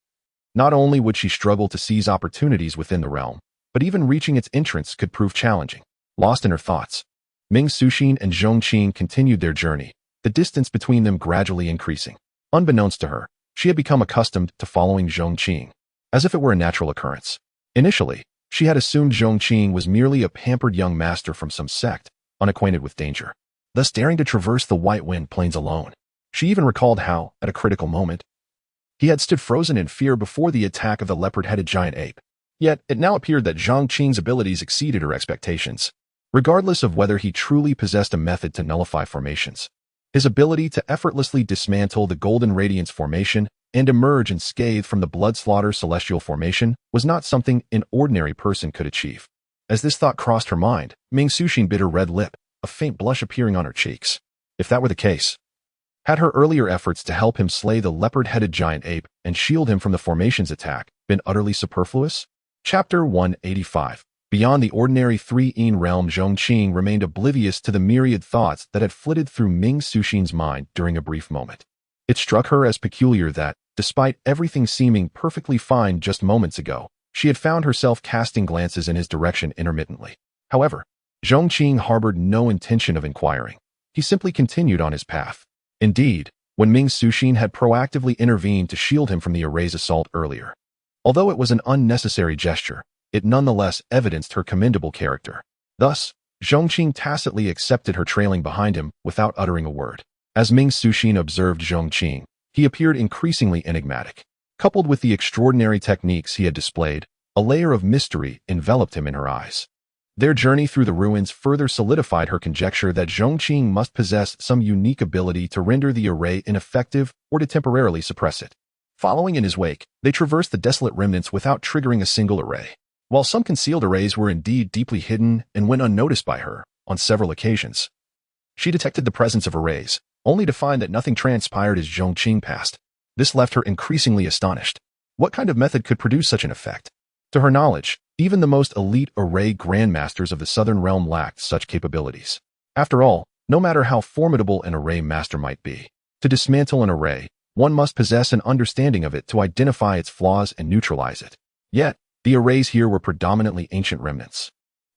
S2: not only would she struggle to seize opportunities within the realm, but even reaching its entrance could prove challenging. Lost in her thoughts, Ming Suxin and Zhong Qing continued their journey, the distance between them gradually increasing. Unbeknownst to her, she had become accustomed to following Zhong Qing, as if it were a natural occurrence. Initially, she had assumed Zhong Qing was merely a pampered young master from some sect, unacquainted with danger, thus daring to traverse the White Wind Plains alone. She even recalled how, at a critical moment, he had stood frozen in fear before the attack of the leopard-headed giant ape. Yet, it now appeared that Zhong Qing's abilities exceeded her expectations. Regardless of whether he truly possessed a method to nullify formations, his ability to effortlessly dismantle the Golden Radiance formation and emerge unscathed from the Blood-Slaughter Celestial Formation was not something an ordinary person could achieve. As this thought crossed her mind, Ming Suxin bit her red lip, a faint blush appearing on her cheeks. If that were the case, had her earlier efforts to help him slay the leopard-headed giant ape and shield him from the formation's attack been utterly superfluous? Chapter 185. Beyond the ordinary 3-yin realm, Zhong Qing remained oblivious to the myriad thoughts that had flitted through Ming Suxin's mind during a brief moment. It struck her as peculiar that, despite everything seeming perfectly fine just moments ago, she had found herself casting glances in his direction intermittently. However, Zhong Qing harbored no intention of inquiring. He simply continued on his path. Indeed, when Ming Suxin had proactively intervened to shield him from the array's assault earlier, although it was an unnecessary gesture, it nonetheless evidenced her commendable character. Thus, Zhong Qing tacitly accepted her trailing behind him without uttering a word. As Ming Suxin observed Zhong Qing, he appeared increasingly enigmatic. Coupled with the extraordinary techniques he had displayed, a layer of mystery enveloped him in her eyes. Their journey through the ruins further solidified her conjecture that Zhong Qing must possess some unique ability to render the array ineffective or to temporarily suppress it. Following in his wake, they traversed the desolate remnants without triggering a single array. While some concealed arrays were indeed deeply hidden and went unnoticed by her, on several occasions, she detected the presence of arrays, only to find that nothing transpired as Zhong Qing passed. This left her increasingly astonished. What kind of method could produce such an effect? To her knowledge, even the most elite array grandmasters of the Southern Realm lacked such capabilities. After all, no matter how formidable an array master might be, to dismantle an array, one must possess an understanding of it to identify its flaws and neutralize it. Yet, the arrays here were predominantly ancient remnants,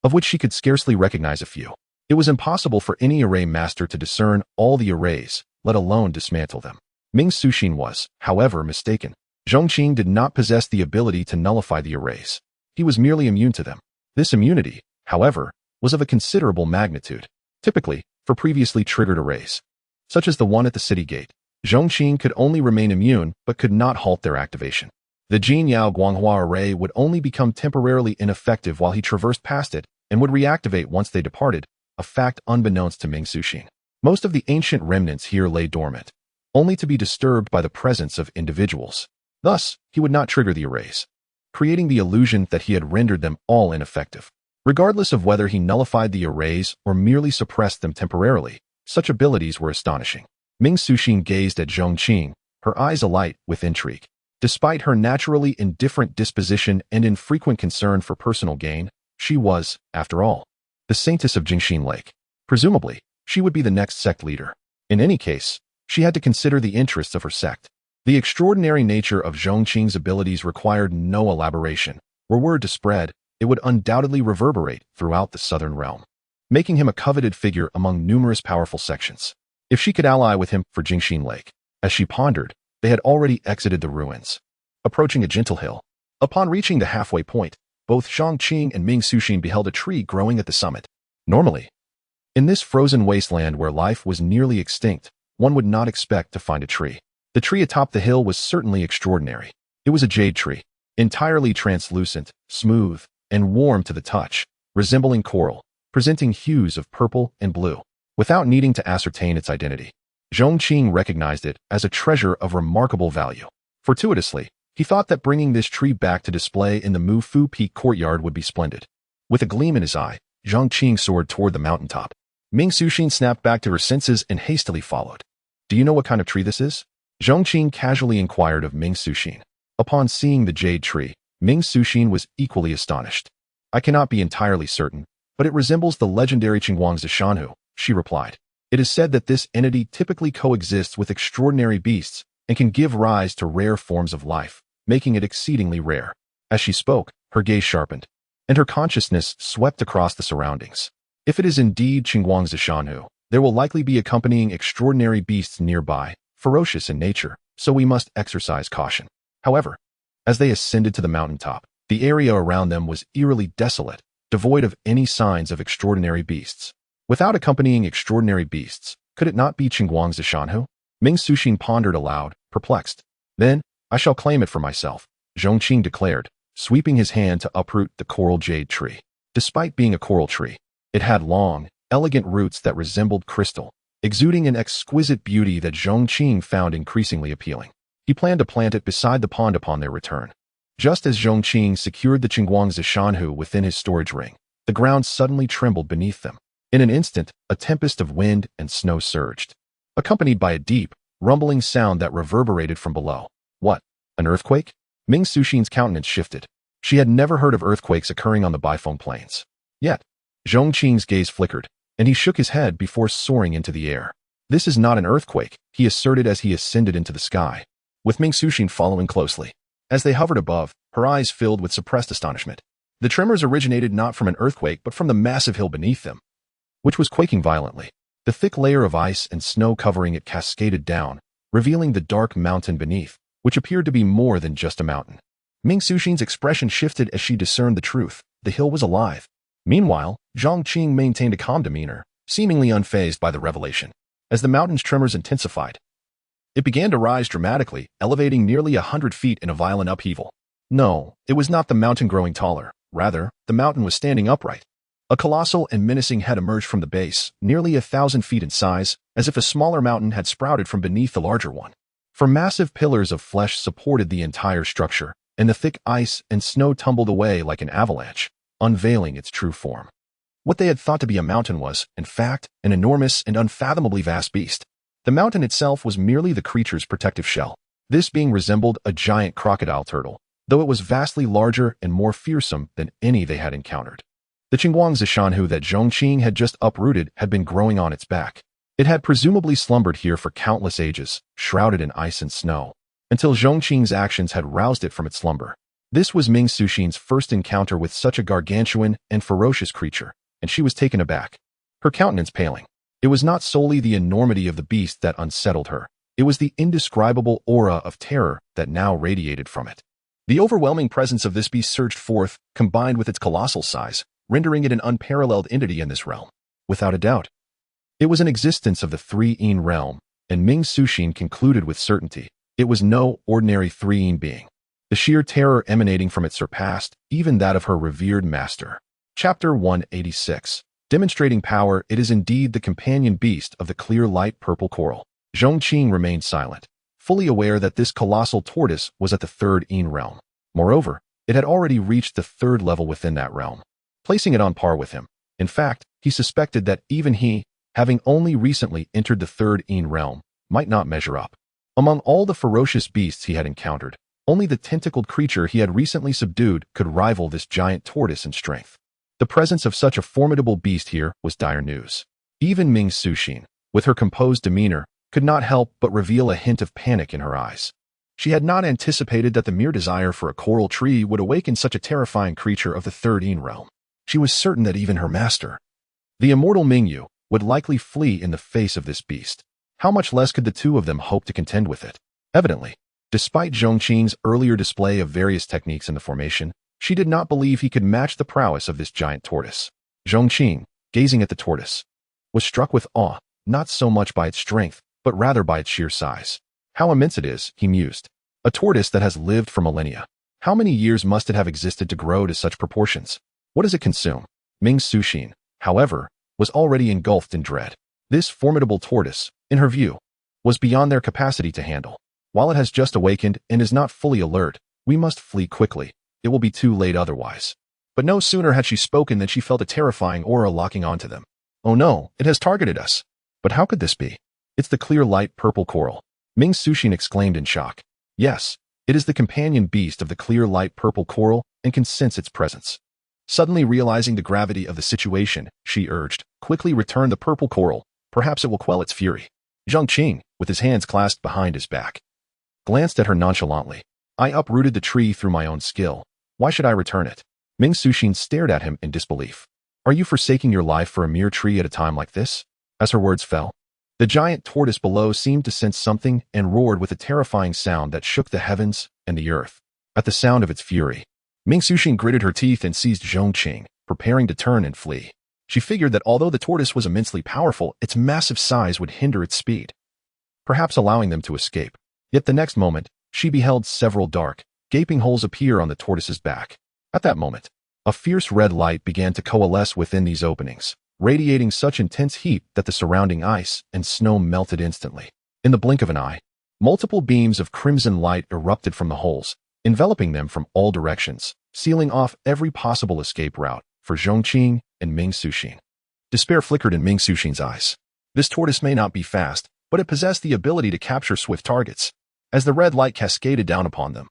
S2: of which she could scarcely recognize a few. It was impossible for any array master to discern all the arrays, let alone dismantle them. Ming Suxin was, however, mistaken. Zhong Qing did not possess the ability to nullify the arrays. He was merely immune to them. This immunity, however, was of a considerable magnitude. Typically, for previously triggered arrays, such as the one at the city gate, Zhong Qing could only remain immune but could not halt their activation. The Jinyao Guanghua array would only become temporarily ineffective while he traversed past it and would reactivate once they departed, a fact unbeknownst to Ming Suxin. Most of the ancient remnants here lay dormant, only to be disturbed by the presence of individuals. Thus, he would not trigger the arrays. creating the illusion that he had rendered them all ineffective. Regardless of whether he nullified the arrays or merely suppressed them temporarily, such abilities were astonishing. Ming Suxin gazed at Zhong Qing, her eyes alight with intrigue. Despite her naturally indifferent disposition and infrequent concern for personal gain, she was, after all, the saintess of Jingxin Lake. Presumably, she would be the next sect leader. In any case, she had to consider the interests of her sect. The extraordinary nature of Zhong Qing's abilities required no elaboration. Were word to spread, it would undoubtedly reverberate throughout the southern realm, making him a coveted figure among numerous powerful sections. If she could ally with him for Jingxin Lake, as she pondered, they had already exited the ruins, approaching a gentle hill. Upon reaching the halfway point, both Zhong Qing and Ming Suxin beheld a tree growing at the summit. Normally, in this frozen wasteland where life was nearly extinct, one would not expect to find a tree. The tree atop the hill was certainly extraordinary. It was a jade tree, entirely translucent, smooth, and warm to the touch, resembling coral, presenting hues of purple and blue. Without needing to ascertain its identity, Zhong Qing recognized it as a treasure of remarkable value. Fortuitously, he thought that bringing this tree back to display in the Mufu Peak courtyard would be splendid. With a gleam in his eye, Zhong Qing soared toward the mountaintop. Ming Suxin snapped back to her senses and hastily followed. "Do you know what kind of tree this is?" Zhong Qing casually inquired of Ming Suxin. Upon seeing the jade tree, Ming Suxin was equally astonished. "I cannot be entirely certain, but it resembles the legendary Qingguang Zishanhu," she replied. "It is said that this entity typically coexists with extraordinary beasts and can give rise to rare forms of life, making it exceedingly rare." As she spoke, her gaze sharpened, and her consciousness swept across the surroundings. If it is indeed Qingguang Zishanhu, there will likely be accompanying extraordinary beasts nearby, ferocious in nature, so we must exercise caution. However, as they ascended to the mountaintop, the area around them was eerily desolate, devoid of any signs of extraordinary beasts. Without accompanying extraordinary beasts, could it not be Qingguang Zishanhu? Ming Suxin pondered aloud, perplexed. "Then, I shall claim it for myself," Zhong Qing declared, sweeping his hand to uproot the coral jade tree. Despite being a coral tree, it had long, elegant roots that resembled crystal, exuding an exquisite beauty that Zhong Qing found increasingly appealing. He planned to plant it beside the pond upon their return. Just as Zhong Qing secured the Qingguang Zishanhu within his storage ring, the ground suddenly trembled beneath them. In an instant, a tempest of wind and snow surged, accompanied by a deep, rumbling sound that reverberated from below. What? An earthquake? Ming Suxin's countenance shifted. She had never heard of earthquakes occurring on the Bifeng Plains. Yet, Zhong Qing's gaze flickered, and he shook his head before soaring into the air. "This is not an earthquake," he asserted as he ascended into the sky, with Ming Suxin following closely. As they hovered above, her eyes filled with suppressed astonishment. The tremors originated not from an earthquake but from the massive hill beneath them, which was quaking violently. The thick layer of ice and snow covering it cascaded down, revealing the dark mountain beneath, which appeared to be more than just a mountain. Ming Suxin's expression shifted as she discerned the truth. The hill was alive. Meanwhile, Zhong Qing maintained a calm demeanor, seemingly unfazed by the revelation. As the mountain's tremors intensified, it began to rise dramatically, elevating nearly 100 feet in a violent upheaval. No, it was not the mountain growing taller. Rather, the mountain was standing upright. A colossal and menacing head emerged from the base, nearly 1,000 feet in size, as if a smaller mountain had sprouted from beneath the larger one. For massive pillars of flesh supported the entire structure, and the thick ice and snow tumbled away like an avalanche, unveiling its true form. What they had thought to be a mountain was, in fact, an enormous and unfathomably vast beast. The mountain itself was merely the creature's protective shell. This being resembled a giant crocodile turtle, though it was vastly larger and more fearsome than any they had encountered. The Qingguang Zishanhu that Zhong Qing had just uprooted had been growing on its back. It had presumably slumbered here for countless ages, shrouded in ice and snow, until Zhong Qing's actions had roused it from its slumber. This was Ming Suxin's first encounter with such a gargantuan and ferocious creature, and she was taken aback, her countenance paling. It was not solely the enormity of the beast that unsettled her. It was the indescribable aura of terror that now radiated from it. The overwhelming presence of this beast surged forth, combined with its colossal size, rendering it an unparalleled entity in this realm. Without a doubt, it was an existence of the three-yin realm, and Ming Suxin concluded with certainty, it was no ordinary three-yin being. The sheer terror emanating from it surpassed even that of her revered master. Chapter 186. Demonstrating power, it is indeed the companion beast of the clear light purple coral. Zhong Qing remained silent, fully aware that this colossal tortoise was at the third yin realm. Moreover, It had already reached the third level within that realm, placing it on par with him. In fact, he suspected that even he, having only recently entered the third realm, might not measure up. Among all the ferocious beasts he had encountered, only the tentacled creature he had recently subdued could rival this giant tortoise in strength. The presence of such a formidable beast here was dire news. Even Ming Suxin, with her composed demeanor, could not help but reveal a hint of panic in her eyes. She had not anticipated that the mere desire for a coral tree would awaken such a terrifying creature of the third realm. She was certain that even her master, the immortal Mingyu, would likely flee in the face of this beast. How much less could the two of them hope to contend with it? Evidently, despite Zhong Qing's earlier display of various techniques in the formation, she did not believe he could match the prowess of this giant tortoise. Zhong Qing, gazing at the tortoise, was struck with awe, not so much by its strength, but rather by its sheer size. How immense it is, he mused. A tortoise that has lived for millennia. How many years must it have existed to grow to such proportions? What does it consume? Ming Suxin, however, was already engulfed in dread. This formidable tortoise, in her view, was beyond their capacity to handle. While it has just awakened and is not fully alert, we must flee quickly. It will be too late otherwise. But no sooner had she spoken than she felt a terrifying aura locking onto them. Oh no, it has targeted us. But how could this be? It's the clear light purple coral. Ming Suxin exclaimed in shock. Yes, it is the companion beast of the clear light purple coral and can sense its presence. Suddenly realizing the gravity of the situation, she urged, quickly return the purple coral. Perhaps it will quell its fury. Zhong Qing, with his hands clasped behind his back, glanced at her nonchalantly. I uprooted the tree through my own skill. Why should I return it? Ming Suxin stared at him in disbelief. Are you forsaking your life for a mere tree at a time like this? As her words fell, the giant tortoise below seemed to sense something and roared with a terrifying sound that shook the heavens and the earth. At the sound of its fury, Ming Suxin gritted her teeth and seized Zhong Qing, preparing to turn and flee. She figured that although the tortoise was immensely powerful, its massive size would hinder its speed, perhaps allowing them to escape. Yet the next moment, she beheld several dark, gaping holes appear on the tortoise's back. At that moment, a fierce red light began to coalesce within these openings, radiating such intense heat that the surrounding ice and snow melted instantly. In the blink of an eye, multiple beams of crimson light erupted from the holes, enveloping them from all directions, sealing off every possible escape route for Zhong Qing and Ming Suxin. Despair flickered in Ming Suxin's eyes. This tortoise may not be fast, but it possessed the ability to capture swift targets. As the red light cascaded down upon them,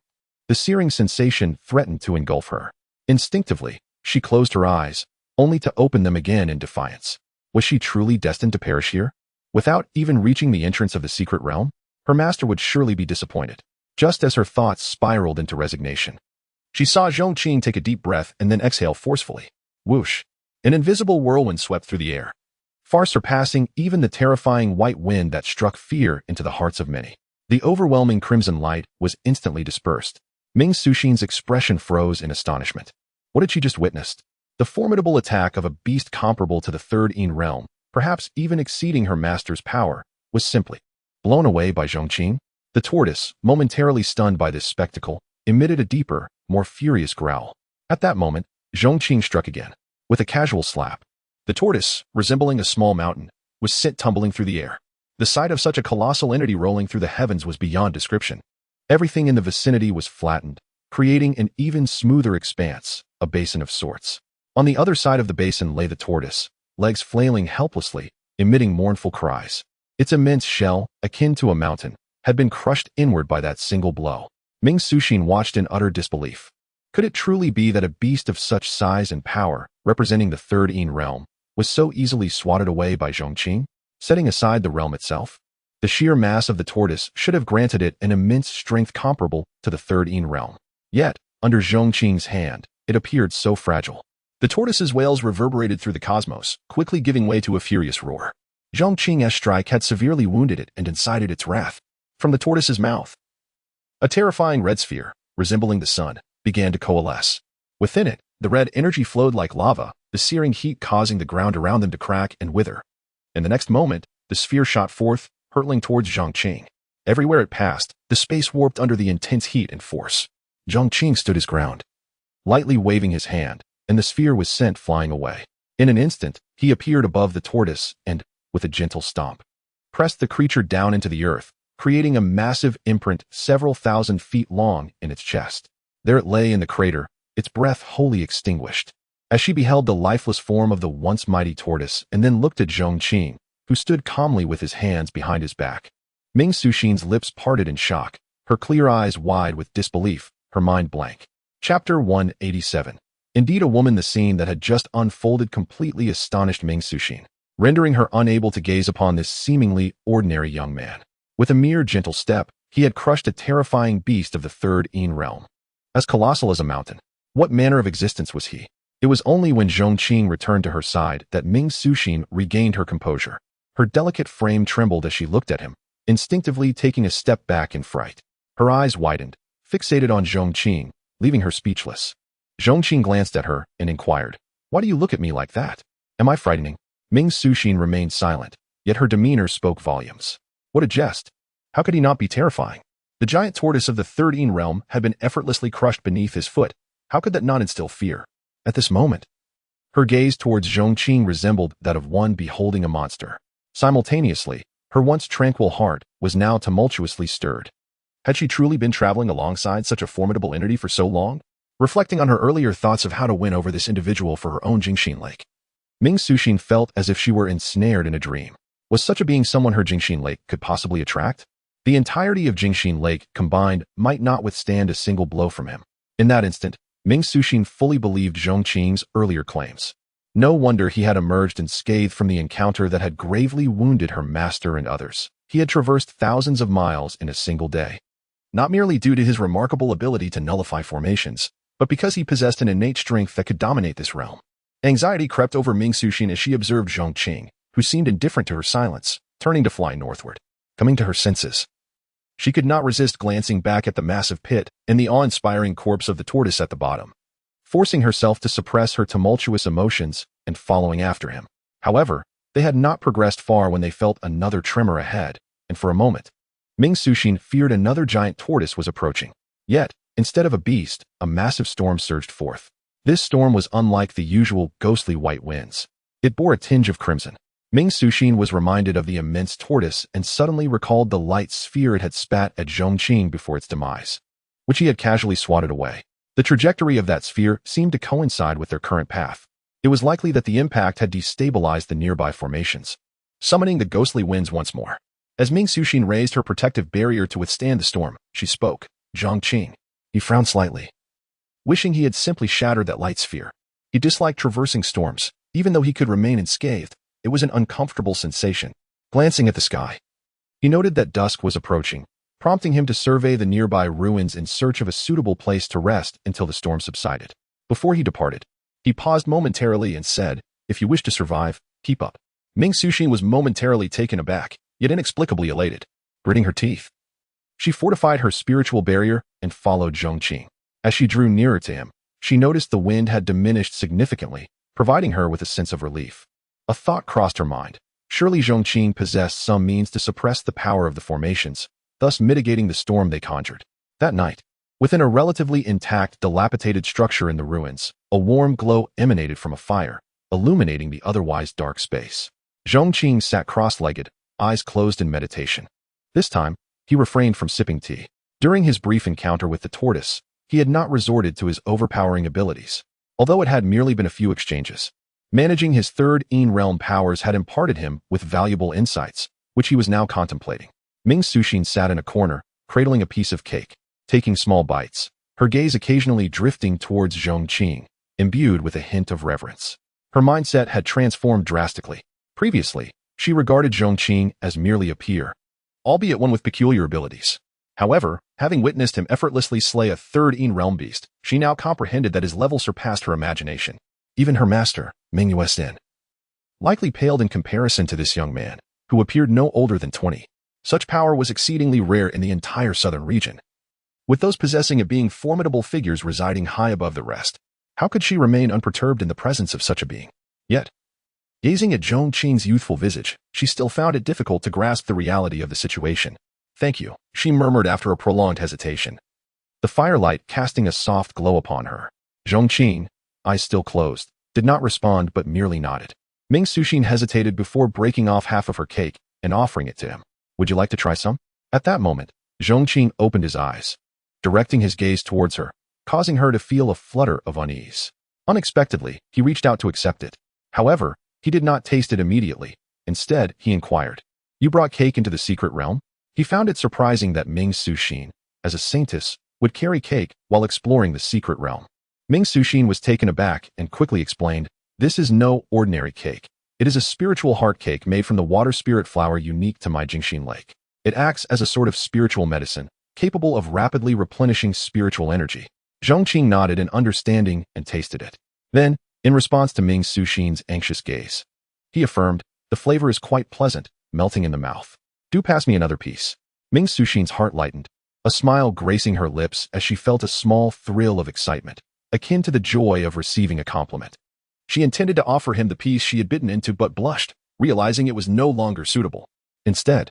S2: the searing sensation threatened to engulf her. Instinctively, she closed her eyes, only to open them again in defiance. Was she truly destined to perish here? Without even reaching the entrance of the secret realm, her master would surely be disappointed. Just as her thoughts spiraled into resignation, she saw Zhong Qing take a deep breath and then exhale forcefully. Whoosh! An invisible whirlwind swept through the air, far surpassing even the terrifying white wind that struck fear into the hearts of many. The overwhelming crimson light was instantly dispersed. Ming Suxin's expression froze in astonishment. What had she just witnessed? The formidable attack of a beast comparable to the third realm, perhaps even exceeding her master's power, was simply blown away by Zhong Qing. The tortoise, momentarily stunned by this spectacle, emitted a deeper, more furious growl. At that moment, Zhong Qing struck again. With a casual slap, the tortoise, resembling a small mountain, was sent tumbling through the air. The sight of such a colossal entity rolling through the heavens was beyond description. Everything in the vicinity was flattened, creating an even smoother expanse, a basin of sorts. On the other side of the basin lay the tortoise, legs flailing helplessly, emitting mournful cries. Its immense shell, akin to a mountain, had been crushed inward by that single blow. Ming Suxin watched in utter disbelief. Could it truly be that a beast of such size and power, representing the third realm, was so easily swatted away by Zhong Qing? Setting aside the realm itself, the sheer mass of the tortoise should have granted it an immense strength comparable to the third realm. Yet, under Zhong Qing's hand, it appeared so fragile. The tortoise's wails reverberated through the cosmos, quickly giving way to a furious roar. Zhong Qing's strike had severely wounded it and incited its wrath. From the tortoise's mouth, a terrifying red sphere, resembling the sun, began to coalesce. Within it, the red energy flowed like lava, the searing heat causing the ground around them to crack and wither. In the next moment, the sphere shot forth, hurtling towards Zhong Qing. Everywhere it passed, the space warped under the intense heat and force. Zhong Qing stood his ground, lightly waving his hand, and the sphere was sent flying away. In an instant, he appeared above the tortoise and, with a gentle stomp, pressed the creature down into the earth, creating a massive imprint several thousand feet long in its chest. There it lay in the crater, its breath wholly extinguished. As she beheld the lifeless form of the once mighty tortoise and then looked at Zhong Qing, who stood calmly with his hands behind his back. Ming Suxin's lips parted in shock, her clear eyes wide with disbelief, her mind blank. Chapter 187. Indeed, a woman. The scene that had just unfolded completely astonished Ming Suxin, rendering her unable to gaze upon this seemingly ordinary young man. With a mere gentle step, he had crushed a terrifying beast of the third realm. As colossal as a mountain. What manner of existence was he? It was only when Zhong Qing returned to her side that Ming Suxin regained her composure. Her delicate frame trembled as she looked at him, instinctively taking a step back in fright. Her eyes widened, fixated on Zhong Qing, leaving her speechless. Zhong Qing glanced at her and inquired, "Why do you look at me like that? Am I frightening?" Ming Suxin remained silent, yet her demeanor spoke volumes. What a jest! How could he not be terrifying? The giant tortoise of the third realm had been effortlessly crushed beneath his foot. How could that not instill fear? At this moment, her gaze towards Zhong Qing resembled that of one beholding a monster. Simultaneously, her once tranquil heart was now tumultuously stirred. Had she truly been traveling alongside such a formidable entity for so long? Reflecting on her earlier thoughts of how to win over this individual for her own Jingxin Lake, Ming Suxin felt as if she were ensnared in a dream. Was such a being someone her Jingxin Lake could possibly attract? The entirety of Jingxin Lake combined might not withstand a single blow from him. In that instant, Ming Suxin fully believed Zhong Qing's earlier claims. No wonder he had emerged unscathed from the encounter that had gravely wounded her master and others. He had traversed thousands of miles in a single day. Not merely due to his remarkable ability to nullify formations, but because he possessed an innate strength that could dominate this realm. Anxiety crept over Ming Suxin as she observed Zhong Qing, who seemed indifferent to her silence, turning to fly northward. Coming to her senses, she could not resist glancing back at the massive pit and the awe-inspiring corpse of the tortoise at the bottom, forcing herself to suppress her tumultuous emotions and following after him. However, they had not progressed far when they felt another tremor ahead, and for a moment, Ming Suxin feared another giant tortoise was approaching. Yet, instead of a beast, a massive storm surged forth. This storm was unlike the usual ghostly white winds. It bore a tinge of crimson. Ming Suxin was reminded of the immense tortoise and suddenly recalled the light sphere it had spat at Zhong Qing before its demise, which he had casually swatted away. The trajectory of that sphere seemed to coincide with their current path. It was likely that the impact had destabilized the nearby formations, summoning the ghostly winds once more. As Ming Suxin raised her protective barrier to withstand the storm, she spoke. Zhong Qing. He frowned slightly, wishing he had simply shattered that light sphere. He disliked traversing storms, even though he could remain unscathed. It was an uncomfortable sensation. Glancing at the sky, he noted that dusk was approaching, prompting him to survey the nearby ruins in search of a suitable place to rest until the storm subsided. Before he departed, he paused momentarily and said, "If you wish to survive, keep up." Ming Suxin was momentarily taken aback, yet inexplicably elated. Gritting her teeth, she fortified her spiritual barrier and followed Zhong Qing. As she drew nearer to him, she noticed the wind had diminished significantly, providing her with a sense of relief. A thought crossed her mind. Surely Zhong Qing possessed some means to suppress the power of the formations, thus mitigating the storm they conjured. That night, within a relatively intact, dilapidated structure in the ruins, a warm glow emanated from a fire, illuminating the otherwise dark space. Zhong Qing sat cross-legged, eyes closed in meditation. This time, he refrained from sipping tea. During his brief encounter with the tortoise, he had not resorted to his overpowering abilities, although it had merely been a few exchanges. Managing his third realm powers had imparted him with valuable insights, which he was now contemplating. Ming Suxin sat in a corner, cradling a piece of cake, taking small bites, her gaze occasionally drifting towards Zhong Qing, imbued with a hint of reverence. Her mindset had transformed drastically. Previously, she regarded Zhong Qing as merely a peer, albeit one with peculiar abilities. However, having witnessed him effortlessly slay a third realm beast, she now comprehended that his level surpassed her imagination. Even her master, Ming Yuesin, likely paled in comparison to this young man, who appeared no older than 20. Such power was exceedingly rare in the entire southern region, with those possessing it being formidable figures residing high above the rest. How could she remain unperturbed in the presence of such a being? Yet, gazing at Zhong Qing's youthful visage, she still found it difficult to grasp the reality of the situation. "Thank you," she murmured after a prolonged hesitation, the firelight casting a soft glow upon her. Zhong Qing, eyes still closed, did not respond but merely nodded. Ming Suxin hesitated before breaking off half of her cake and offering it to him. "Would you like to try some?" At that moment, Zhong Qing opened his eyes, directing his gaze towards her, causing her to feel a flutter of unease. Unexpectedly, he reached out to accept it. However, he did not taste it immediately. Instead, he inquired, "You brought cake into the secret realm?" He found it surprising that Ming Suxin, as a saintess, would carry cake while exploring the secret realm. Ming Suxin was taken aback and quickly explained, "This is no ordinary cake. It is a spiritual heart cake made from the water spirit flower unique to my Jingxin Lake. It acts as a sort of spiritual medicine, capable of rapidly replenishing spiritual energy." Zhong Qing nodded in understanding and tasted it. Then, in response to Ming Suxin's anxious gaze, he affirmed, "The flavor is quite pleasant, melting in the mouth. Do pass me another piece." Ming Suxin's heart lightened, a smile gracing her lips as she felt a small thrill of excitement, akin to the joy of receiving a compliment. She intended to offer him the piece she had bitten into but blushed, realizing it was no longer suitable. Instead,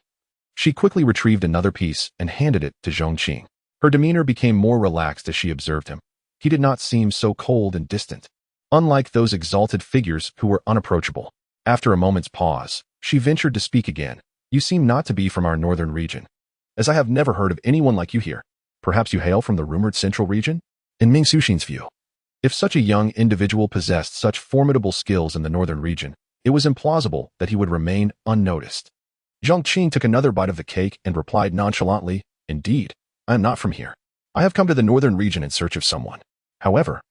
S2: she quickly retrieved another piece and handed it to Zhong Qing. Her demeanor became more relaxed as she observed him. He did not seem so cold and distant, unlike those exalted figures who were unapproachable. After a moment's pause, she ventured to speak again. "You seem not to be from our northern region, as I have never heard of anyone like you here. Perhaps you hail from the rumored central region?" In Ming Suxin's view, if such a young individual possessed such formidable skills in the northern region, it was implausible that he would remain unnoticed. Zhong Qing took another bite of the cake and replied nonchalantly, "Indeed, I am not from here. I have come to the northern region in search of someone." However,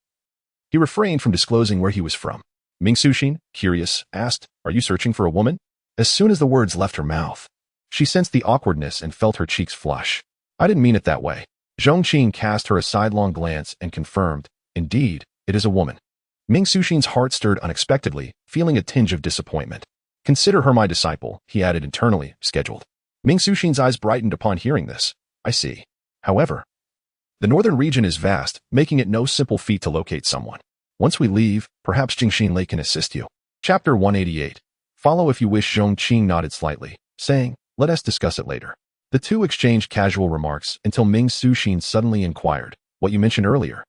S2: he refrained from disclosing where he was from. Ming Suxin, curious, asked, "Are you searching for a woman?" As soon as the words left her mouth, she sensed the awkwardness and felt her cheeks flush. "I didn't mean it that way." Zhong Qing cast her a sidelong glance and confirmed, "Indeed, it is a woman." Ming Suxin's heart stirred unexpectedly, feeling a tinge of disappointment. "Consider her my disciple," he added internally, scheduled. Ming Suxin's eyes brightened upon hearing this. "I see. However, the northern region is vast, making it no simple feat to locate someone. Once we leave, perhaps Jingxin Lake can assist you." Chapter 188. Follow if you wish. Zhong Qing nodded slightly, saying, "Let us discuss it later." The two exchanged casual remarks until Ming Suxin suddenly inquired, "What you mentioned earlier,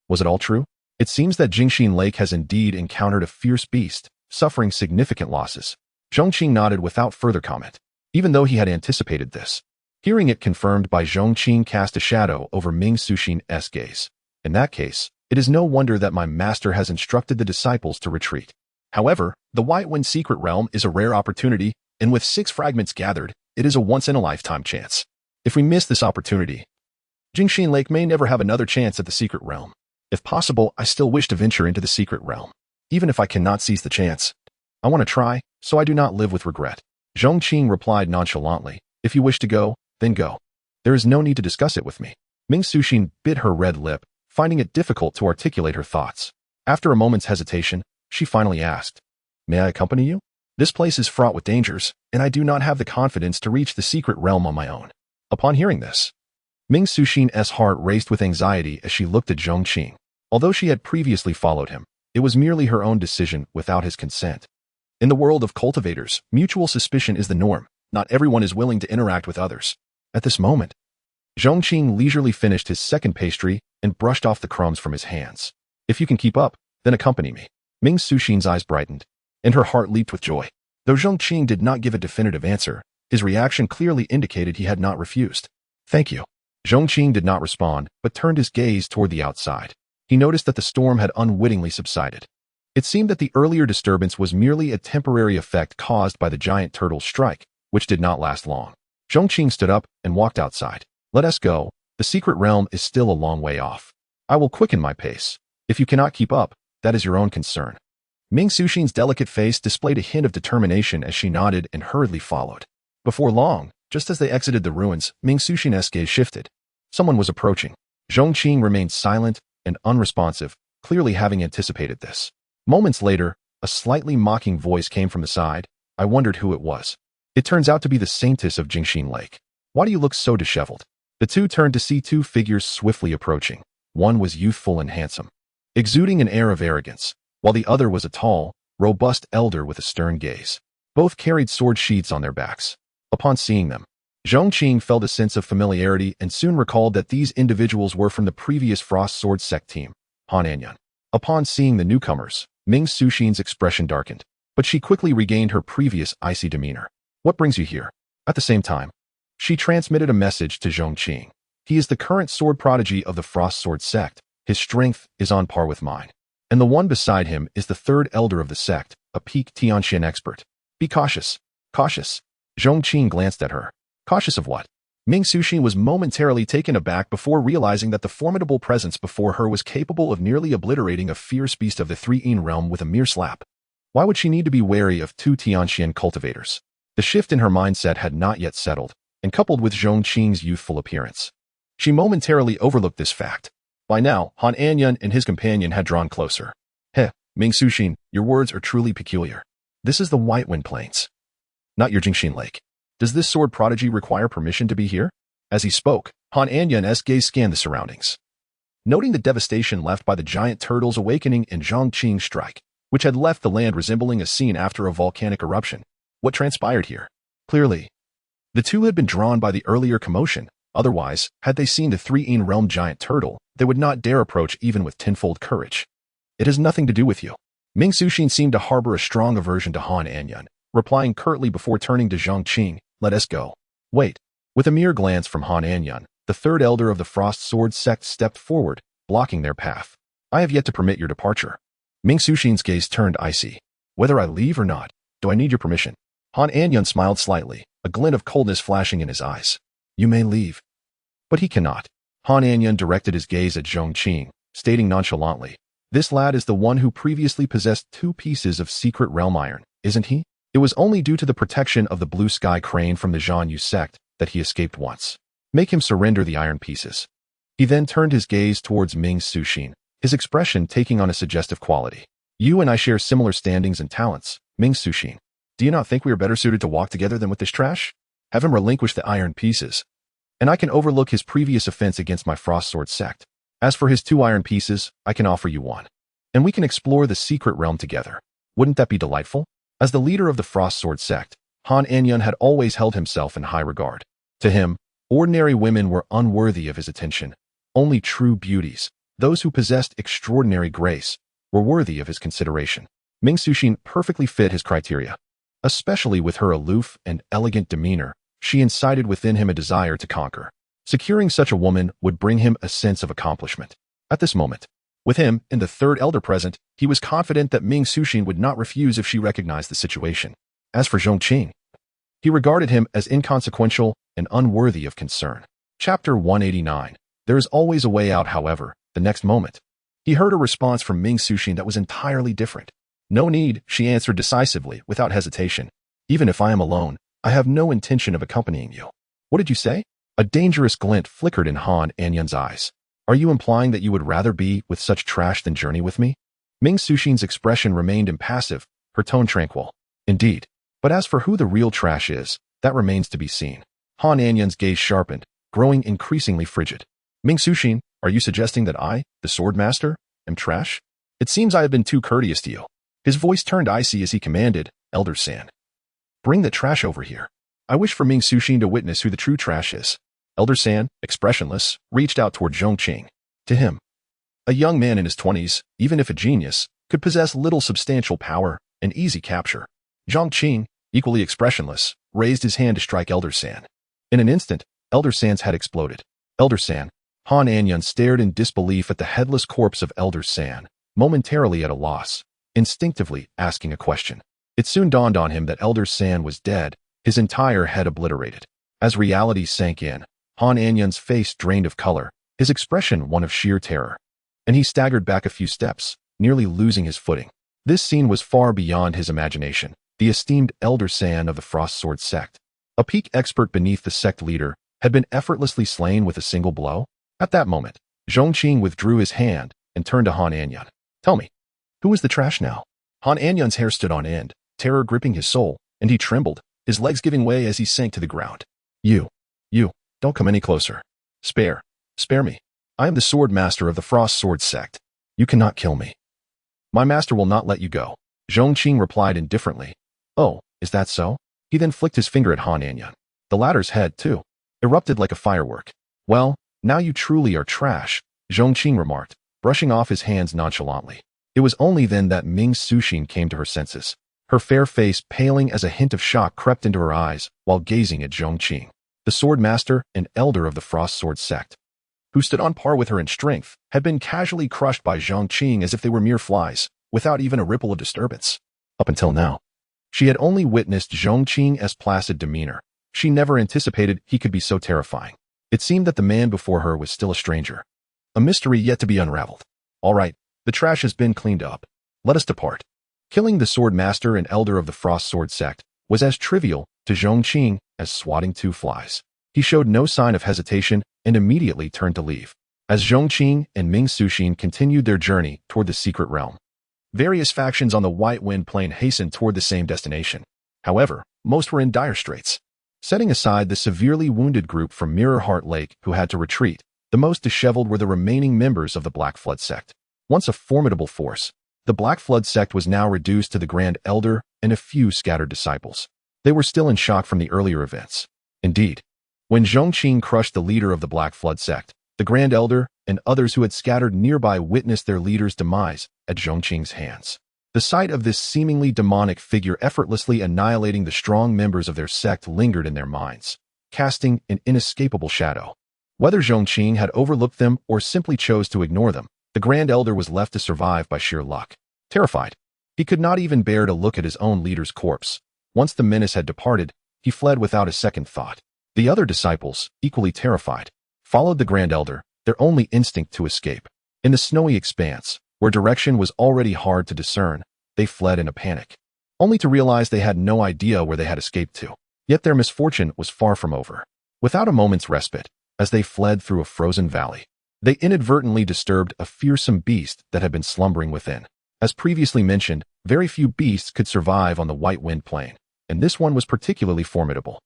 S2: was it all true? It seems that Jingxin Lake has indeed encountered a fierce beast, suffering significant losses." Zhong Qing nodded without further comment, even though he had anticipated this. Hearing it confirmed by Zhong Qing cast a shadow over Ming Suxin's gaze. "In that case, it is no wonder that my master has instructed the disciples to retreat. However, the White Wind Secret Realm is a rare opportunity, and with 6 fragments gathered, it is a once-in-a-lifetime chance. If we miss this opportunity, Jingxin Lake may never have another chance at the Secret Realm. If possible, I still wish to venture into the Secret Realm. Even if I cannot seize the chance, I want to try, so I do not live with regret." Zhong Qing replied nonchalantly, "If you wish to go, then go. There is no need to discuss it with me." Ming Suxin bit her red lip, finding it difficult to articulate her thoughts. After a moment's hesitation, she finally asked, "May I accompany you? This place is fraught with dangers, and I do not have the confidence to reach the secret realm on my own." Upon hearing this, Ming Suxin's heart raced with anxiety as she looked at Zhong Qing. Although she had previously followed him, it was merely her own decision without his consent. In the world of cultivators, mutual suspicion is the norm. Not everyone is willing to interact with others. At this moment, Zhong Qing leisurely finished his second pastry and brushed off the crumbs from his hands. "If you can keep up, then accompany me." Ming Suxin's eyes brightened, and her heart leaped with joy. Though Zhong Qing did not give a definitive answer, his reaction clearly indicated he had not refused. "Thank you." Zhong Qing did not respond, but turned his gaze toward the outside. He noticed that the storm had unwittingly subsided. It seemed that the earlier disturbance was merely a temporary effect caused by the giant turtle's strike, which did not last long. Zhong Qing stood up and walked outside. "Let us go. The secret realm is still a long way off. I will quicken my pace. If you cannot keep up, that is your own concern." Ming Suxin's delicate face displayed a hint of determination as she nodded and hurriedly followed. Before long, just as they exited the ruins, Ming Suxin's gaze shifted. Someone was approaching. Zhong Qing remained silent and unresponsive, clearly having anticipated this. Moments later, a slightly mocking voice came from the side. I wondered who it was. "It turns out to be the saintess of Jingxin Lake. Why do you look so disheveled?" The two turned to see 2 figures swiftly approaching. One was youthful and handsome, exuding an air of arrogance, while the other was a tall, robust elder with a stern gaze. Both carried sword sheaths on their backs. Upon seeing them, Zhong Qing felt a sense of familiarity and soon recalled that these individuals were from the previous Frost Sword Sect team, Han Anyan. Upon seeing the newcomers, Ming Suxin's expression darkened, but she quickly regained her previous icy demeanor. "What brings you here?" At the same time, she transmitted a message to Zhong Qing. "He is the current sword prodigy of the Frost Sword Sect, His strength is on par with mine. And the one beside him is the third elder of the sect, a peak Tianxian expert. Be cautious. Cautious. Zhong Qing glanced at her. Cautious of what? Ming Suxin was momentarily taken aback before realizing that the formidable presence before her was capable of nearly obliterating a fierce beast of the Three-Yin realm with a mere slap. Why would she need to be wary of two Tianxian cultivators? The shift in her mindset had not yet settled, and coupled with Zhong Qing's youthful appearance, she momentarily overlooked this fact. By now, Han Anyan and his companion had drawn closer. Heh, Ming Suxin, your words are truly peculiar. This is the White Wind Plains, not your Jingxin Lake. Does this sword prodigy require permission to be here? As he spoke, Han Anyan's gaze scanned the surroundings. Noting the devastation left by the giant turtles awakening in Zhong Qing's strike, which had left the land resembling a scene after a volcanic eruption, what transpired here? Clearly, the two had been drawn by the earlier commotion. Otherwise, had they seen the Three-Yin realm giant turtle, they would not dare approach even with tenfold courage. It has nothing to do with you. Ming Suxin seemed to harbor a strong aversion to Han Anyan, replying curtly before turning to Zhong Qing, let us go. Wait. With a mere glance from Han Anyan, the third elder of the Frost Sword Sect stepped forward, blocking their path. I have yet to permit your departure. Ming Suxin's gaze turned icy. Whether I leave or not, do I need your permission? Han Anyan smiled slightly, a glint of coldness flashing in his eyes. You may leave. But he cannot. Han Anyan directed his gaze at Zhong Qing, stating nonchalantly, this lad is the one who previously possessed 2 pieces of secret realm iron, isn't he? It was only due to the protection of the blue sky crane from the Zhang Yu sect that he escaped once. Make him surrender the iron pieces. He then turned his gaze towards Ming Suxin, his expression taking on a suggestive quality. You and I share similar standings and talents, Ming Suxin. Do you not think we are better suited to walk together than with this trash? Have him relinquish the iron pieces, and I can overlook his previous offense against my Frost Sword sect. As for his 2 iron pieces, I can offer you 1. And we can explore the secret realm together. Wouldn't that be delightful? As the leader of the Frost Sword sect, Han Anyan had always held himself in high regard. To him, ordinary women were unworthy of his attention. Only true beauties, those who possessed extraordinary grace, were worthy of his consideration. Ming Suxin perfectly fit his criteria. Especially with her aloof and elegant demeanor, she incited within him a desire to conquer. Securing such a woman would bring him a sense of accomplishment. At this moment, with him and the third elder present, he was confident that Ming Suxin would not refuse if she recognized the situation. As for Zhong Qing, he regarded him as inconsequential and unworthy of concern. Chapter 189. There is always a way out, however. The next moment, he heard a response from Ming Suxin that was entirely different. No need, she answered decisively, without hesitation. Even if I am alone, I have no intention of accompanying you. What did you say? A dangerous glint flickered in Han Anyan's eyes. Are you implying that you would rather be with such trash than journey with me? Ming Suxin's expression remained impassive, her tone tranquil. Indeed. But as for who the real trash is, that remains to be seen. Han Anyan's gaze sharpened, growing increasingly frigid. Ming Suxin, are you suggesting that I, the sword master, am trash? It seems I have been too courteous to you. His voice turned icy as he commanded, Elder San. Bring the trash over here. I wish for Ming Suxin to witness who the true trash is. Elder San, expressionless, reached out toward Zhong Qing. To him, a young man in his 20s, even if a genius, could possess little substantial power and easy capture. Zhong Qing, equally expressionless, raised his hand to strike Elder San. In an instant, Elder San's head exploded. Elder San. Han Anyan stared in disbelief at the headless corpse of Elder San, momentarily at a loss, instinctively asking a question. It soon dawned on him that Elder San was dead, his entire head obliterated. As reality sank in, Han Anyan's face drained of color, his expression one of sheer terror. And he staggered back a few steps, nearly losing his footing. This scene was far beyond his imagination. The esteemed Elder San of the Frost Sword Sect, a peak expert beneath the sect leader, had been effortlessly slain with a single blow. At that moment, Zhong Qing withdrew his hand and turned to Han Anyan. Tell me, who is the trash now? Han Anyan's hair stood on end, terror gripping his soul, and he trembled, his legs giving way as he sank to the ground. You, don't come any closer. Spare me. I am the sword master of the Frost Sword Sect. You cannot kill me. My master will not let you go. Zhong Qing replied indifferently. Oh, is that so? He then flicked his finger at Han Anyan. The latter's head, too, erupted like a firework. Well, now you truly are trash, Zhong Qing remarked, brushing off his hands nonchalantly. It was only then that Ming Suxin came to her senses. Her fair face paling as a hint of shock crept into her eyes while gazing at Zhong Qing, the sword master and elder of the Frost Sword Sect. who stood on par with her in strength, had been casually crushed by Zhong Qing as if they were mere flies, without even a ripple of disturbance. Up until now, she had only witnessed Zhong Qing's placid demeanor. She never anticipated he could be so terrifying. It seemed that the man before her was still a stranger, a mystery yet to be unraveled. All right, the trash has been cleaned up. Let us depart. Killing the sword master and elder of the Frost Sword Sect was as trivial to Zhong Qing as swatting 2 flies. He showed no sign of hesitation and immediately turned to leave. As Zhong Qing and Ming Suxin continued their journey toward the secret realm, various factions on the White Wind Plain hastened toward the same destination. However, most were in dire straits. Setting aside the severely wounded group from Mirror Heart Lake who had to retreat, the most disheveled were the remaining members of the Black Flood Sect. Once a formidable force, the Black Flood Sect was now reduced to the Grand Elder and a few scattered disciples. They were still in shock from the earlier events. Indeed, when Zhong Qing crushed the leader of the Black Flood Sect, the Grand Elder and others who had scattered nearby witnessed their leader's demise at Zhong Qing's hands. The sight of this seemingly demonic figure effortlessly annihilating the strong members of their sect lingered in their minds, casting an inescapable shadow. Whether Zhong Qing had overlooked them or simply chose to ignore them, the Grand Elder was left to survive by sheer luck. Terrified, he could not even bear to look at his own leader's corpse. Once the menace had departed, he fled without a second thought. The other disciples, equally terrified, followed the Grand Elder, their only instinct to escape. In the snowy expanse, where direction was already hard to discern, they fled in a panic, only to realize they had no idea where they had escaped to. Yet their misfortune was far from over. Without a moment's respite, as they fled through a frozen valley, they inadvertently disturbed a fearsome beast that had been slumbering within. As previously mentioned, very few beasts could survive on the White Wind Plain, and this one was particularly formidable.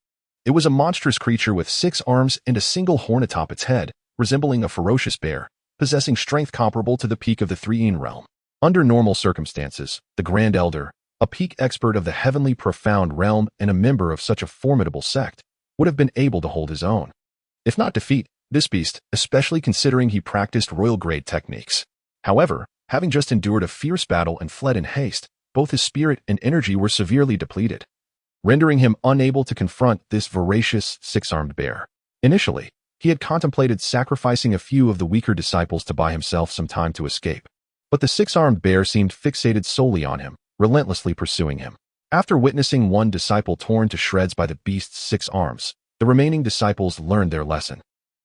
S2: It was a monstrous creature with 6 arms and a single horn atop its head, resembling a ferocious bear, possessing strength comparable to the peak of the Three-Een realm. Under normal circumstances, the Grand Elder, a peak expert of the heavenly profound realm and a member of such a formidable sect, would have been able to hold his own, if not defeat, this beast, especially considering he practiced royal-grade techniques. However, having just endured a fierce battle and fled in haste, both his spirit and energy were severely depleted, rendering him unable to confront this voracious 6-armed bear. Initially, he had contemplated sacrificing a few of the weaker disciples to buy himself some time to escape. But the 6-armed bear seemed fixated solely on him, relentlessly pursuing him. After witnessing one disciple torn to shreds by the beast's 6 arms, the remaining disciples learned their lesson.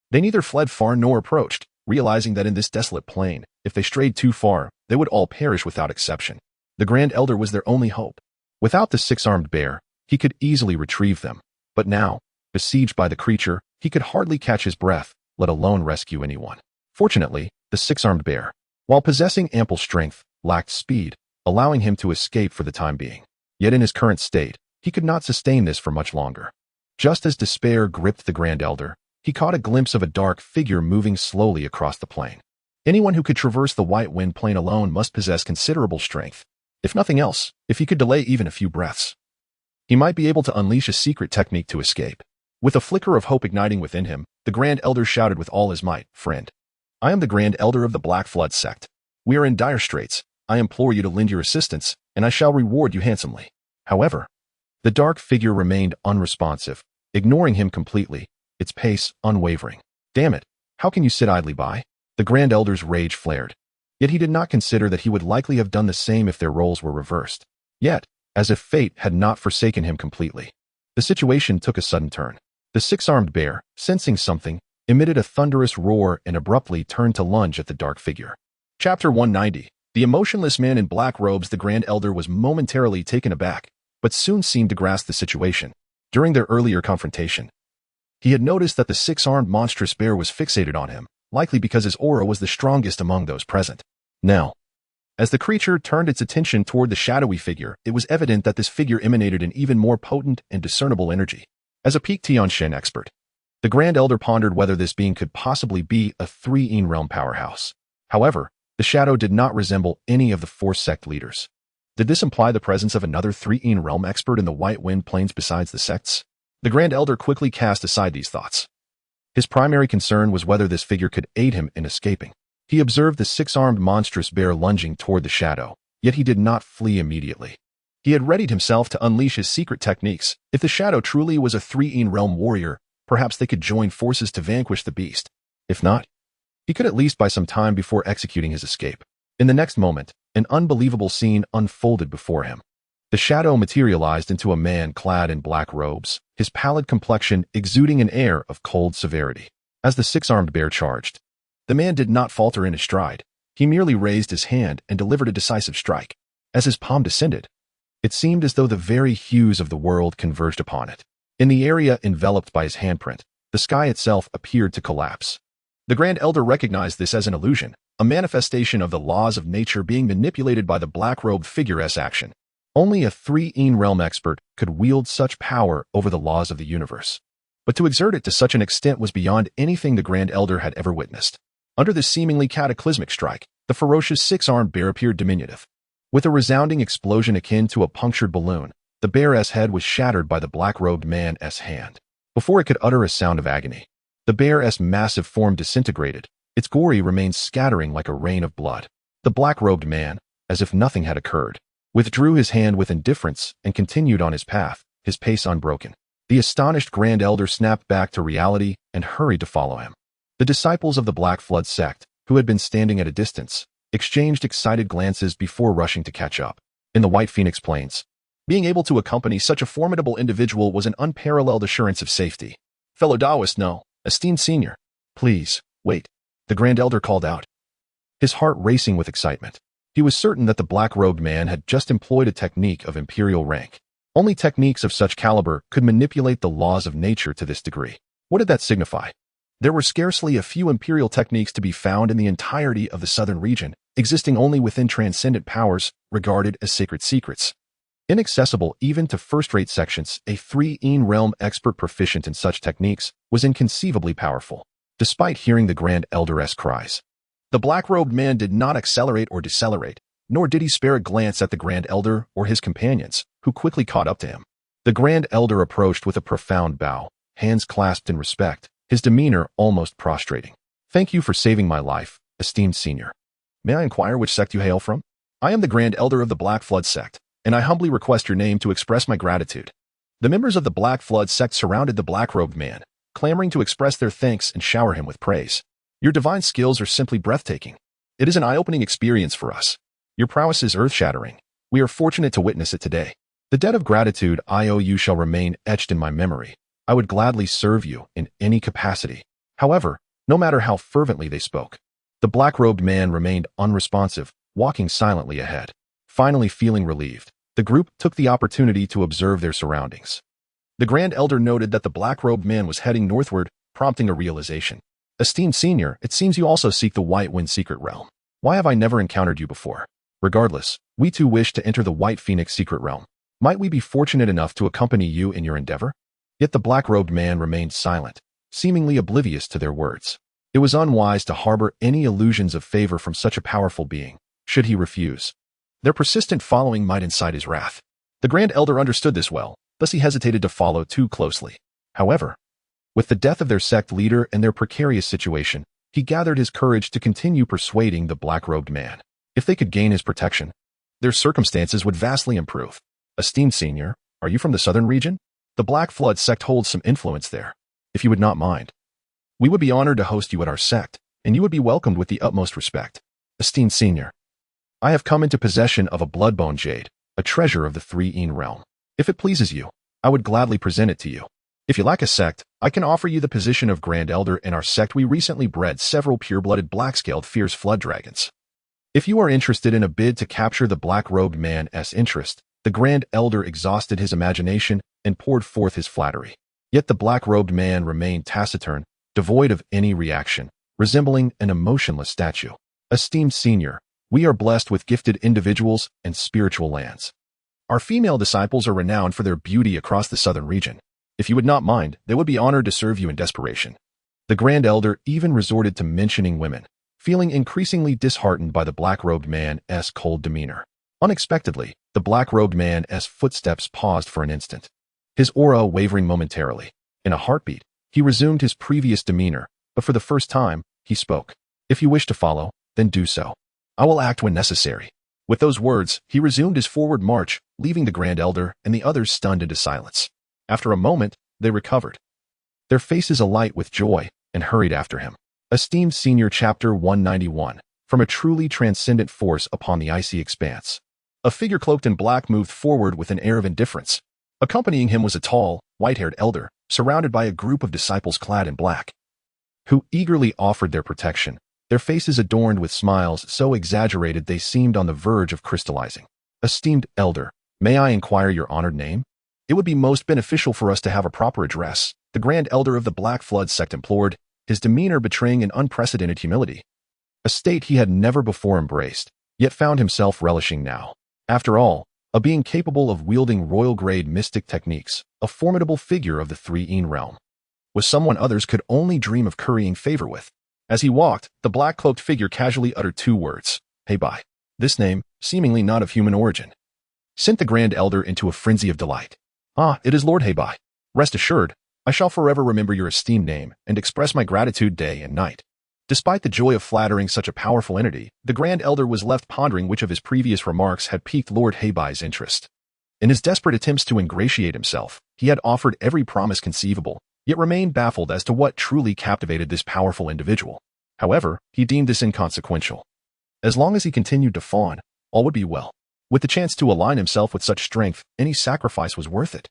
S2: They neither fled far nor approached, realizing that in this desolate plain, if they strayed too far, they would all perish without exception. The Grand Elder was their only hope. Without the 6-armed bear, he could easily retrieve them. But now, besieged by the creature, he could hardly catch his breath, let alone rescue anyone. Fortunately, the 6-armed bear, while possessing ample strength, lacked speed, allowing him to escape for the time being. Yet in his current state, he could not sustain this for much longer. Just as despair gripped the Grand Elder, he caught a glimpse of a dark figure moving slowly across the plain. Anyone who could traverse the White Wind Plain alone must possess considerable strength. If nothing else, if he could delay even a few breaths, he might be able to unleash a secret technique to escape. With a flicker of hope igniting within him, the Grand Elder shouted with all his might, "Friend, I am the Grand Elder of the Black Flood Sect. We are in dire straits. I implore you to lend your assistance, and I shall reward you handsomely." However, the dark figure remained unresponsive, ignoring him completely, its pace unwavering. "Damn it, how can you sit idly by?" The Grand Elder's rage flared. Yet he did not consider that he would likely have done the same if their roles were reversed. Yet, as if fate had not forsaken him completely, the situation took a sudden turn. The 6-armed bear, sensing something, emitted a thunderous roar and abruptly turned to lunge at the dark figure. Chapter 190. The emotionless man in black robes. The Grand Elder was momentarily taken aback, but soon seemed to grasp the situation. During their earlier confrontation, he had noticed that the 6-armed monstrous bear was fixated on him, likely because his aura was the strongest among those present. Now, as the creature turned its attention toward the shadowy figure, it was evident that this figure emanated an even more potent and discernible energy. As a peak Tianxin expert, the Grand Elder pondered whether this being could possibly be a Three-Een realm powerhouse. However, the shadow did not resemble any of the 4 sect leaders. Did this imply the presence of another Three-Een realm expert in the White Wind Plains besides the sects? The Grand Elder quickly cast aside these thoughts. His primary concern was whether this figure could aid him in escaping. He observed the 6-armed monstrous bear lunging toward the shadow, yet he did not flee immediately. He had readied himself to unleash his secret techniques. If the shadow truly was a Three-Een realm warrior, perhaps they could join forces to vanquish the beast. If not, He could at least buy some time before executing his escape. In the next moment, an unbelievable scene unfolded before him. The shadow materialized into a man clad in black robes, his pallid complexion exuding an air of cold severity. As the six-armed bear charged, the man did not falter in his stride. He merely raised his hand and delivered a decisive strike. As his palm descended, it seemed as though the very hues of the world converged upon it. In the area enveloped by his handprint, the sky itself appeared to collapse. The Grand Elder recognized this as an illusion, a manifestation of the laws of nature being manipulated by the black-robed figure's action. Only a three-een realm expert could wield such power over the laws of the universe. But to exert it to such an extent was beyond anything the Grand Elder had ever witnessed. Under this seemingly cataclysmic strike, the ferocious six-armed bear appeared diminutive. With a resounding explosion akin to a punctured balloon, the bear's head was shattered by the black-robed man's hand. Before it could utter a sound of agony, the bear's massive form disintegrated, its gory remains scattering like a rain of blood. The black-robed man, as if nothing had occurred, withdrew his hand with indifference and continued on his path, his pace unbroken. The astonished Grand Elder snapped back to reality and hurried to follow him. The disciples of the Black Flood sect, who had been standing at a distance, exchanged excited glances before rushing to catch up. In the White Phoenix Plains, being able to accompany such a formidable individual was an unparalleled assurance of safety. Fellow Taoist, no, esteemed senior, please, wait, the Grand Elder called out, his heart racing with excitement. He was certain that the black-robed man had just employed a technique of imperial rank. Only techniques of such caliber could manipulate the laws of nature to this degree. What did that signify? There were scarcely a few imperial techniques to be found in the entirety of the southern region, existing only within transcendent powers regarded as sacred secrets. Inaccessible even to first-rate sections, a three-een realm expert proficient in such techniques was inconceivably powerful. Despite hearing the Grand Elder's cries, the black-robed man did not accelerate or decelerate, nor did he spare a glance at the Grand Elder or his companions, who quickly caught up to him. The Grand Elder approached with a profound bow, hands clasped in respect, his demeanor almost prostrating. Thank you for saving my life, esteemed senior. May I inquire which sect you hail from? I am the Grand Elder of the Black Flood sect, and I humbly request your name to express my gratitude. The members of the Black Flood sect surrounded the black-robed man, clamoring to express their thanks and shower him with praise. Your divine skills are simply breathtaking. It is an eye-opening experience for us. Your prowess is earth-shattering. We are fortunate to witness it today. The debt of gratitude I owe you shall remain etched in my memory. I would gladly serve you in any capacity. However, no matter how fervently they spoke, the black-robed man remained unresponsive, walking silently ahead. Finally feeling relieved, the group took the opportunity to observe their surroundings. The Grand Elder noted that the black-robed man was heading northward, prompting a realization. Esteemed senior, it seems you also seek the White Wind Secret Realm. Why have I never encountered you before? Regardless, we too wish to enter the White Phoenix Secret Realm. Might we be fortunate enough to accompany you in your endeavor? Yet the black-robed man remained silent, seemingly oblivious to their words. It was unwise to harbor any illusions of favor from such a powerful being, should he refuse. Their persistent following might incite his wrath. The Grand Elder understood this well, thus he hesitated to follow too closely. However, with the death of their sect leader and their precarious situation, he gathered his courage to continue persuading the black-robed man. If they could gain his protection, their circumstances would vastly improve. Esteemed senior, are you from the southern region? The Black Flood sect holds some influence there. If you would not mind, we would be honored to host you at our sect, and you would be welcomed with the utmost respect. Esteemed senior, I have come into possession of a bloodbone jade, a treasure of the three-een realm. If it pleases you, I would gladly present it to you. If you lack a sect, I can offer you the position of Grand Elder. In our sect we recently bred several pure-blooded black-scaled fierce flood dragons. If you are interested in a bid to capture the black-robed man's interest, the Grand Elder exhausted his imagination and poured forth his flattery. Yet the black-robed man remained taciturn, devoid of any reaction, resembling an emotionless statue. Esteemed senior, we are blessed with gifted individuals and spiritual lands. Our female disciples are renowned for their beauty across the southern region. If you would not mind, they would be honored to serve you in desperation. The Grand Elder even resorted to mentioning women, feeling increasingly disheartened by the black-robed man's cold demeanor. Unexpectedly, the black-robed man's footsteps paused for an instant, his aura wavering momentarily. In a heartbeat, he resumed his previous demeanor, but for the first time, he spoke. If you wish to follow, then do so. I will act when necessary. With those words, he resumed his forward march, leaving the Grand Elder and the others stunned into silence. After a moment, they recovered, their faces alight with joy, and hurried after him. Esteemed Senior Chapter 191, From a Truly Transcendent Force Upon the Icy Expanse. A figure cloaked in black moved forward with an air of indifference. Accompanying him was a tall, white-haired elder, surrounded by a group of disciples clad in black, who eagerly offered their protection, their faces adorned with smiles so exaggerated they seemed on the verge of crystallizing. Esteemed elder, may I inquire your honored name? It would be most beneficial for us to have a proper address, the Grand Elder of the Black Flood Sect implored, his demeanor betraying an unprecedented humility. A state he had never before embraced, yet found himself relishing now. After all, a being capable of wielding royal-grade mystic techniques, a formidable figure of the 3 realm, was someone others could only dream of currying favor with. As he walked, the black-cloaked figure casually uttered 2 words, "Heibai." This name, seemingly not of human origin, sent the Grand Elder into a frenzy of delight. "Ah, it is Lord Heibai. Rest assured, I shall forever remember your esteemed name and express my gratitude day and night." Despite the joy of flattering such a powerful entity, the Grand Elder was left pondering which of his previous remarks had piqued Lord Heibai's interest. In his desperate attempts to ingratiate himself, he had offered every promise conceivable, yet remained baffled as to what truly captivated this powerful individual. However, he deemed this inconsequential. As long as he continued to fawn, all would be well. With the chance to align himself with such strength, any sacrifice was worth it.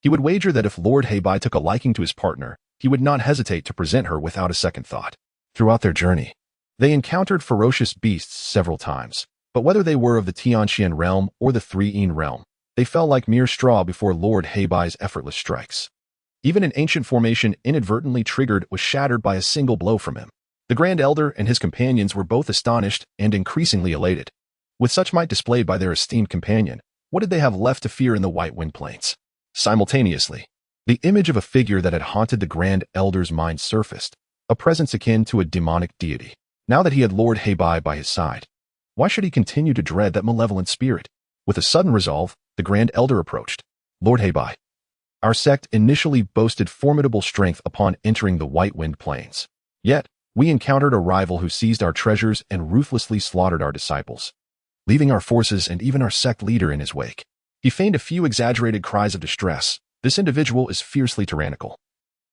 S2: He would wager that if Lord Heibai took a liking to his partner, he would not hesitate to present her without a second thought. Throughout their journey, they encountered ferocious beasts several times, but whether they were of the Tianqian realm or the 3 realm, they fell like mere straw before Lord Heibai's effortless strikes. Even an ancient formation inadvertently triggered was shattered by a single blow from him. The Grand Elder and his companions were both astonished and increasingly elated. With such might displayed by their esteemed companion, what did they have left to fear in the White Wind Plains? Simultaneously, the image of a figure that had haunted the Grand Elder's mind surfaced, a presence akin to a demonic deity. Now that he had Lord Heibai by his side, why should he continue to dread that malevolent spirit? With a sudden resolve, the Grand Elder approached. "Lord Heibai, our sect initially boasted formidable strength upon entering the White Wind Plains. Yet, we encountered a rival who seized our treasures and ruthlessly slaughtered our disciples, leaving our forces and even our sect leader in his wake." He feigned a few exaggerated cries of distress. This individual is fiercely tyrannical,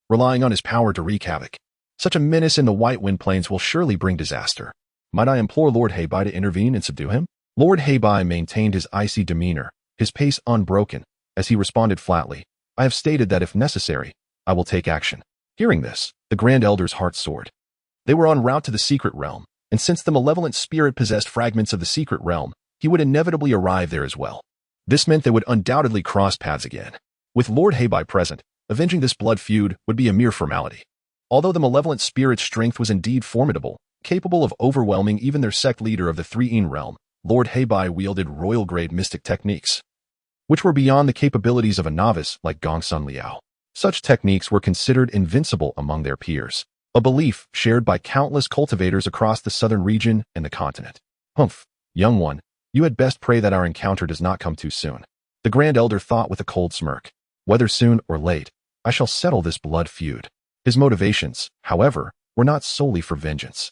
S2: relying on his power to wreak havoc. Such a menace in the White Wind Plains will surely bring disaster. Might I implore Lord Heibai to intervene and subdue him? Lord Heibai maintained his icy demeanor, his pace unbroken, as he responded flatly, "I have stated that if necessary, I will take action." Hearing this, the Grand Elder's heart soared. They were en route to the secret realm, and since the malevolent spirit possessed fragments of the secret realm, he would inevitably arrive there as well. This meant they would undoubtedly cross paths again. With Lord Heibai present, avenging this blood feud would be a mere formality. Although the malevolent spirit's strength was indeed formidable, capable of overwhelming even their sect leader of the 3 realm, Lord Heibai wielded royal-grade mystic techniques, which were beyond the capabilities of a novice like Gongsun Liao. Such techniques were considered invincible among their peers, a belief shared by countless cultivators across the southern region and the continent. "Humph, young one, you had best pray that our encounter does not come too soon." The Grand Elder thought with a cold smirk. "Whether soon or late, I shall settle this blood feud." His motivations, however, were not solely for vengeance.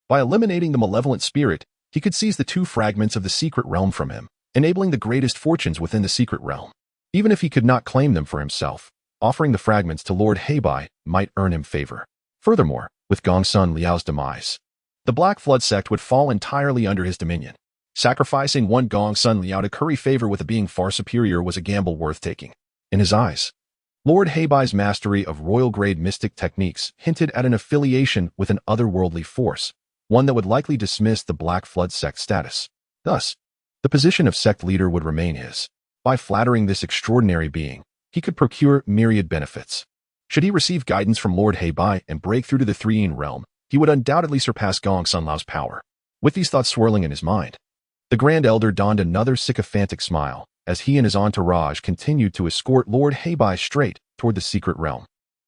S2: By eliminating the malevolent spirit, he could seize the 2 fragments of the secret realm from him, enabling the greatest fortunes within the secret realm. Even if he could not claim them for himself, offering the fragments to Lord Heibai might earn him favor. Furthermore, with Gongsun Liao's demise, the Black Flood Sect would fall entirely under his dominion. Sacrificing one Gongsun Liao to curry favor with a being far superior was a gamble worth taking. In his eyes, Lord Heibai's mastery of royal-grade mystic techniques hinted at an affiliation with an otherworldly force, one that would likely dismiss the Black Flood Sect status. Thus, the position of sect leader would remain his. By flattering this extraordinary being, he could procure myriad benefits. Should he receive guidance from Lord Heibai and break through to the 3 realm, he would undoubtedly surpass Gongsun Liao's power. With these thoughts swirling in his mind, the Grand Elder donned another sycophantic smile as he and his entourage continued to escort Lord Heibai straight toward the secret realm.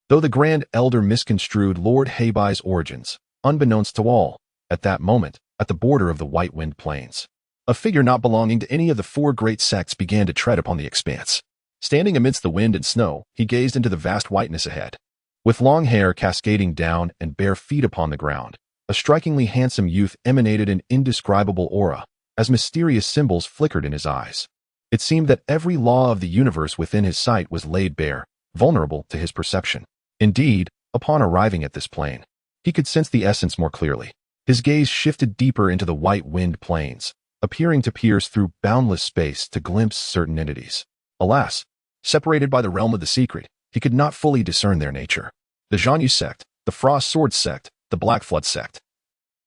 S2: Though the Grand Elder misconstrued Lord Heibai's origins, unbeknownst to all, at that moment, at the border of the White Wind Plains, a figure not belonging to any of the 4 great sects began to tread upon the expanse. Standing amidst the wind and snow, he gazed into the vast whiteness ahead. With long hair cascading down and bare feet upon the ground, a strikingly handsome youth emanated an indescribable aura, as mysterious symbols flickered in his eyes. It seemed that every law of the universe within his sight was laid bare, vulnerable to his perception. Indeed, upon arriving at this plane, He could sense the essence more clearly. His gaze shifted deeper into the white wind plains, appearing to pierce through boundless space to glimpse certain entities. Alas, separated by the realm of the secret, he could not fully discern their nature. The Zhong Qing Sect, the Frost Sword Sect, the Black Flood Sect.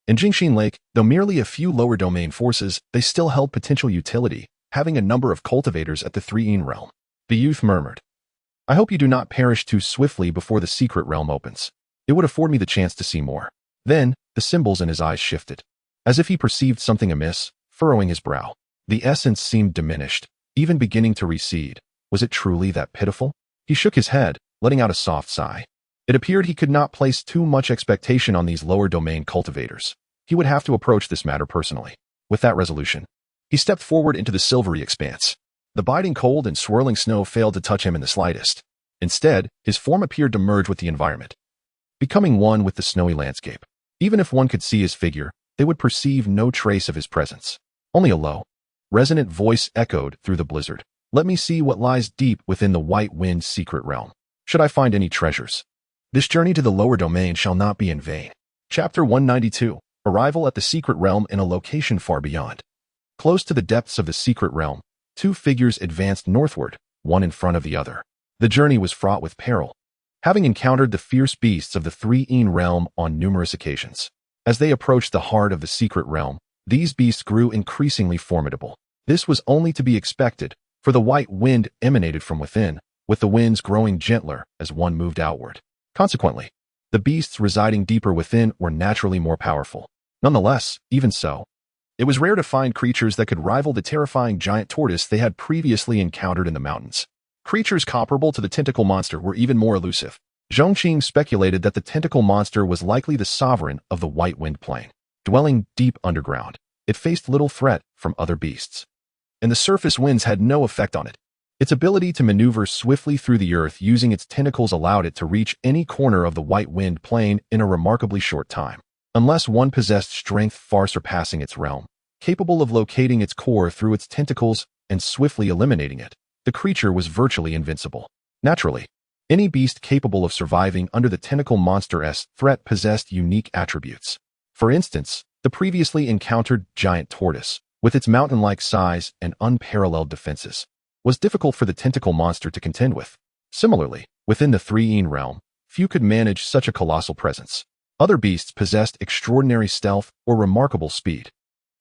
S2: In Jingxin Lake, though merely a few lower domain forces, they still held potential utility, having a number of cultivators at the Three-Yin realm. The youth murmured, "I hope you do not perish too swiftly before the secret realm opens. It would afford me the chance to see more." Then, the symbols in his eyes shifted, as if he perceived something amiss, furrowing his brow. The essence seemed diminished, even beginning to recede. Was it truly that pitiful? He shook his head, letting out a soft sigh. It appeared he could not place too much expectation on these lower domain cultivators. He would have to approach this matter personally. With that resolution, he stepped forward into the silvery expanse. The biting cold and swirling snow failed to touch him in the slightest. Instead, his form appeared to merge with the environment, becoming one with the snowy landscape. Even if one could see his figure, they would perceive no trace of his presence. Only a low, resonant voice echoed through the blizzard. "Let me see what lies deep within the white wind secret realm. Should I find any treasures, this journey to the lower domain shall not be in vain." Chapter 192. Arrival at the secret realm in a location far beyond. Close to the depths of the secret realm, two figures advanced northward, one in front of the other. The journey was fraught with peril, having encountered the fierce beasts of the Three-Yin realm on numerous occasions. As they approached the heart of the secret realm, these beasts grew increasingly formidable. This was only to be expected, for the white wind emanated from within, with the winds growing gentler as one moved outward. Consequently, the beasts residing deeper within were naturally more powerful. Nonetheless, even so, it was rare to find creatures that could rival the terrifying giant tortoise they had previously encountered in the mountains. Creatures comparable to the tentacle monster were even more elusive. Zhong Qing speculated that the tentacle monster was likely the sovereign of the White Wind Plain. Dwelling deep underground, it faced little threat from other beasts, and the surface winds had no effect on it. Its ability to maneuver swiftly through the earth using its tentacles allowed it to reach any corner of the White Wind Plain in a remarkably short time. Unless one possessed strength far surpassing its realm, capable of locating its core through its tentacles and swiftly eliminating it, the creature was virtually invincible. Naturally, any beast capable of surviving under the tentacle monster's threat possessed unique attributes. For instance, the previously encountered giant tortoise, with its mountain-like size and unparalleled defenses, was difficult for the tentacle monster to contend with. Similarly, within the Three-Yin realm, few could manage such a colossal presence. Other beasts possessed extraordinary stealth or remarkable speed,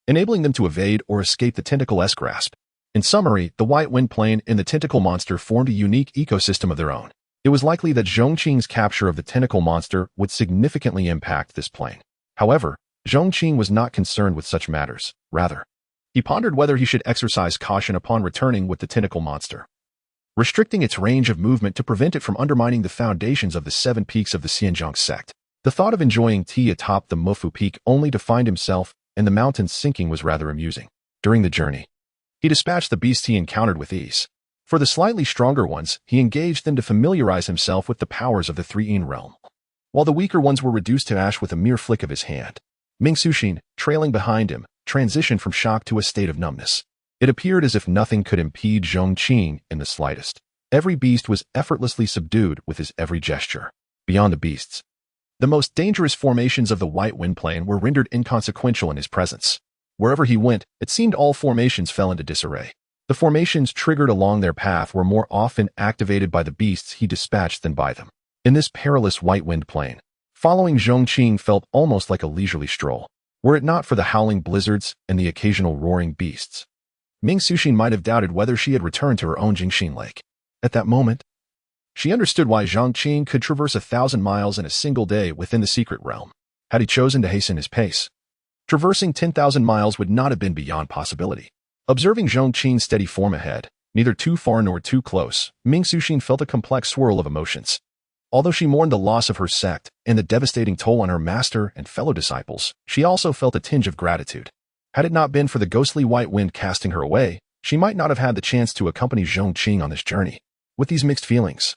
S2: enabling them to evade or escape the tentacle's grasp. In summary, the White Wind Plain and the tentacle monster formed a unique ecosystem of their own. It was likely that Zhong Qing's capture of the tentacle monster would significantly impact this plain. However, Zhong Qing was not concerned with such matters. Rather, he pondered whether he should exercise caution upon returning with the tentacle monster, restricting its range of movement to prevent it from undermining the foundations of the 7 peaks of the Pingjiang Sect. The thought of enjoying tea atop the Mufu Peak only to find himself and the mountains sinking was rather amusing. During the journey, he dispatched the beasts he encountered with ease. For the slightly stronger ones, he engaged them to familiarize himself with the powers of the Three-Yin realm, while the weaker ones were reduced to ash with a mere flick of his hand. Ming Suxin, trailing behind him, transitioned from shock to a state of numbness. It appeared as if nothing could impede Zhong Qing in the slightest. Every beast was effortlessly subdued with his every gesture. Beyond the beasts, the most dangerous formations of the White Wind Plain were rendered inconsequential in his presence. Wherever he went, it seemed all formations fell into disarray. The formations triggered along their path were more often activated by the beasts he dispatched than by them. In this perilous White Wind Plain, following Zhong Qing felt almost like a leisurely stroll. Were it not for the howling blizzards and the occasional roaring beasts, Ming Suxin might have doubted whether she had returned to her own Jingxin Lake. At that moment, she understood why Zhong Qing could traverse 1,000 miles in a single day within the secret realm. Had he chosen to hasten his pace, traversing 10,000 miles would not have been beyond possibility. Observing Zhong Qing's steady form ahead, neither too far nor too close, Ming Suxin felt a complex swirl of emotions. Although she mourned the loss of her sect and the devastating toll on her master and fellow disciples, she also felt a tinge of gratitude. Had it not been for the ghostly white wind casting her away, she might not have had the chance to accompany Zhong Qing on this journey. With these mixed feelings,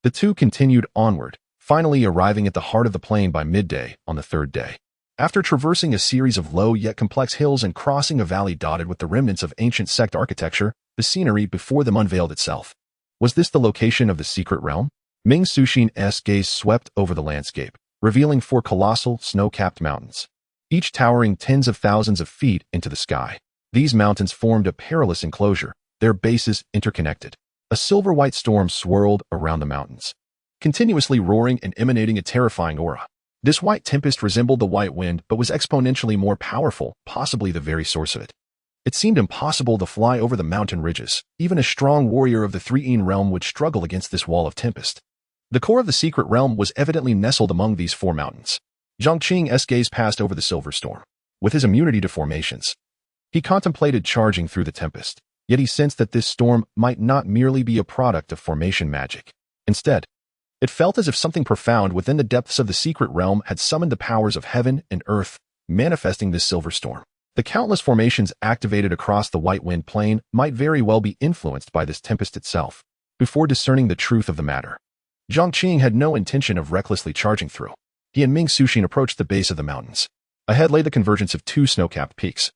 S2: the two continued onward, finally arriving at the heart of the plain by midday on the 3rd day. After traversing a series of low yet complex hills and crossing a valley dotted with the remnants of ancient sect architecture, the scenery before them unveiled itself. Was this the location of the secret realm? Ming Suxin's gaze swept over the landscape, revealing 4 colossal, snow-capped mountains, each towering tens of thousands of feet into the sky. These mountains formed a perilous enclosure, their bases interconnected. A silver-white storm swirled around the mountains, continuously roaring and emanating a terrifying aura. This white tempest resembled the white wind but was exponentially more powerful, possibly the very source of it. It seemed impossible to fly over the mountain ridges. Even a strong warrior of the Three-Een realm would struggle against this wall of tempest. The core of the secret realm was evidently nestled among these 4 mountains. Zhong Qing's gaze passed over the silver storm. With his immunity to formations, he contemplated charging through the tempest, yet he sensed that this storm might not merely be a product of formation magic. Instead, it felt as if something profound within the depths of the secret realm had summoned the powers of heaven and earth, manifesting this silver storm. The countless formations activated across the white wind plain might very well be influenced by this tempest itself. Before discerning the truth of the matter, Zhong Qing had no intention of recklessly charging through. He and Ming Suxin approached the base of the mountains. Ahead lay the convergence of 2 snow-capped peaks,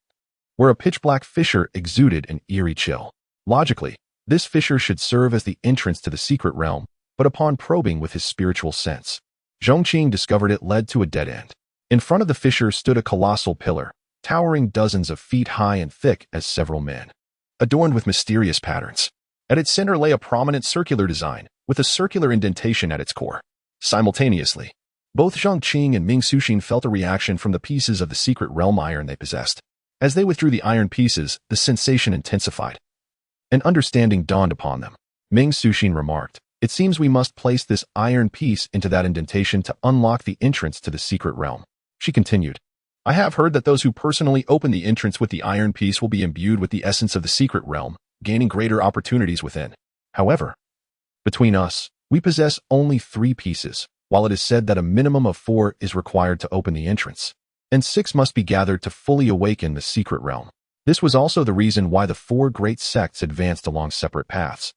S2: where a pitch-black fissure exuded an eerie chill. Logically, this fissure should serve as the entrance to the secret realm, but upon probing with his spiritual sense, Zhong Qing discovered it led to a dead end. In front of the fissure stood a colossal pillar, towering dozens of feet high and thick as several men, adorned with mysterious patterns. At its center lay a prominent circular design, with a circular indentation at its core. Simultaneously, both Zhong Qing and Ming Suxin felt a reaction from the pieces of the secret realm iron they possessed. As they withdrew the iron pieces, the sensation intensified. An understanding dawned upon them. Ming Suxin remarked, "It seems we must place this iron piece into that indentation to unlock the entrance to the secret realm." She continued, "I have heard that those who personally open the entrance with the iron piece will be imbued with the essence of the secret realm, gaining greater opportunities within. However, between us, we possess only 3 pieces, while it is said that a minimum of 4 is required to open the entrance, and 6 must be gathered to fully awaken the secret realm." This was also the reason why the 4 great sects advanced along separate paths.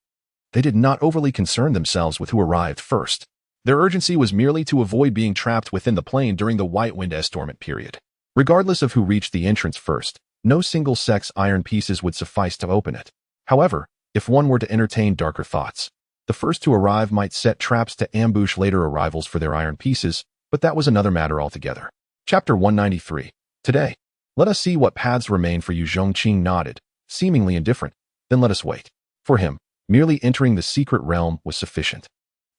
S2: They did not overly concern themselves with who arrived first. Their urgency was merely to avoid being trapped within the plane during the White Wind Dormant period. Regardless of who reached the entrance first, no single sect's iron pieces would suffice to open it. However, if one were to entertain darker thoughts, the first to arrive might set traps to ambush later arrivals for their iron pieces, but that was another matter altogether. Chapter 193. Today, let us see what paths remain for you. Zhong Qing nodded, seemingly indifferent. Then let us wait. For him, merely entering the secret realm was sufficient.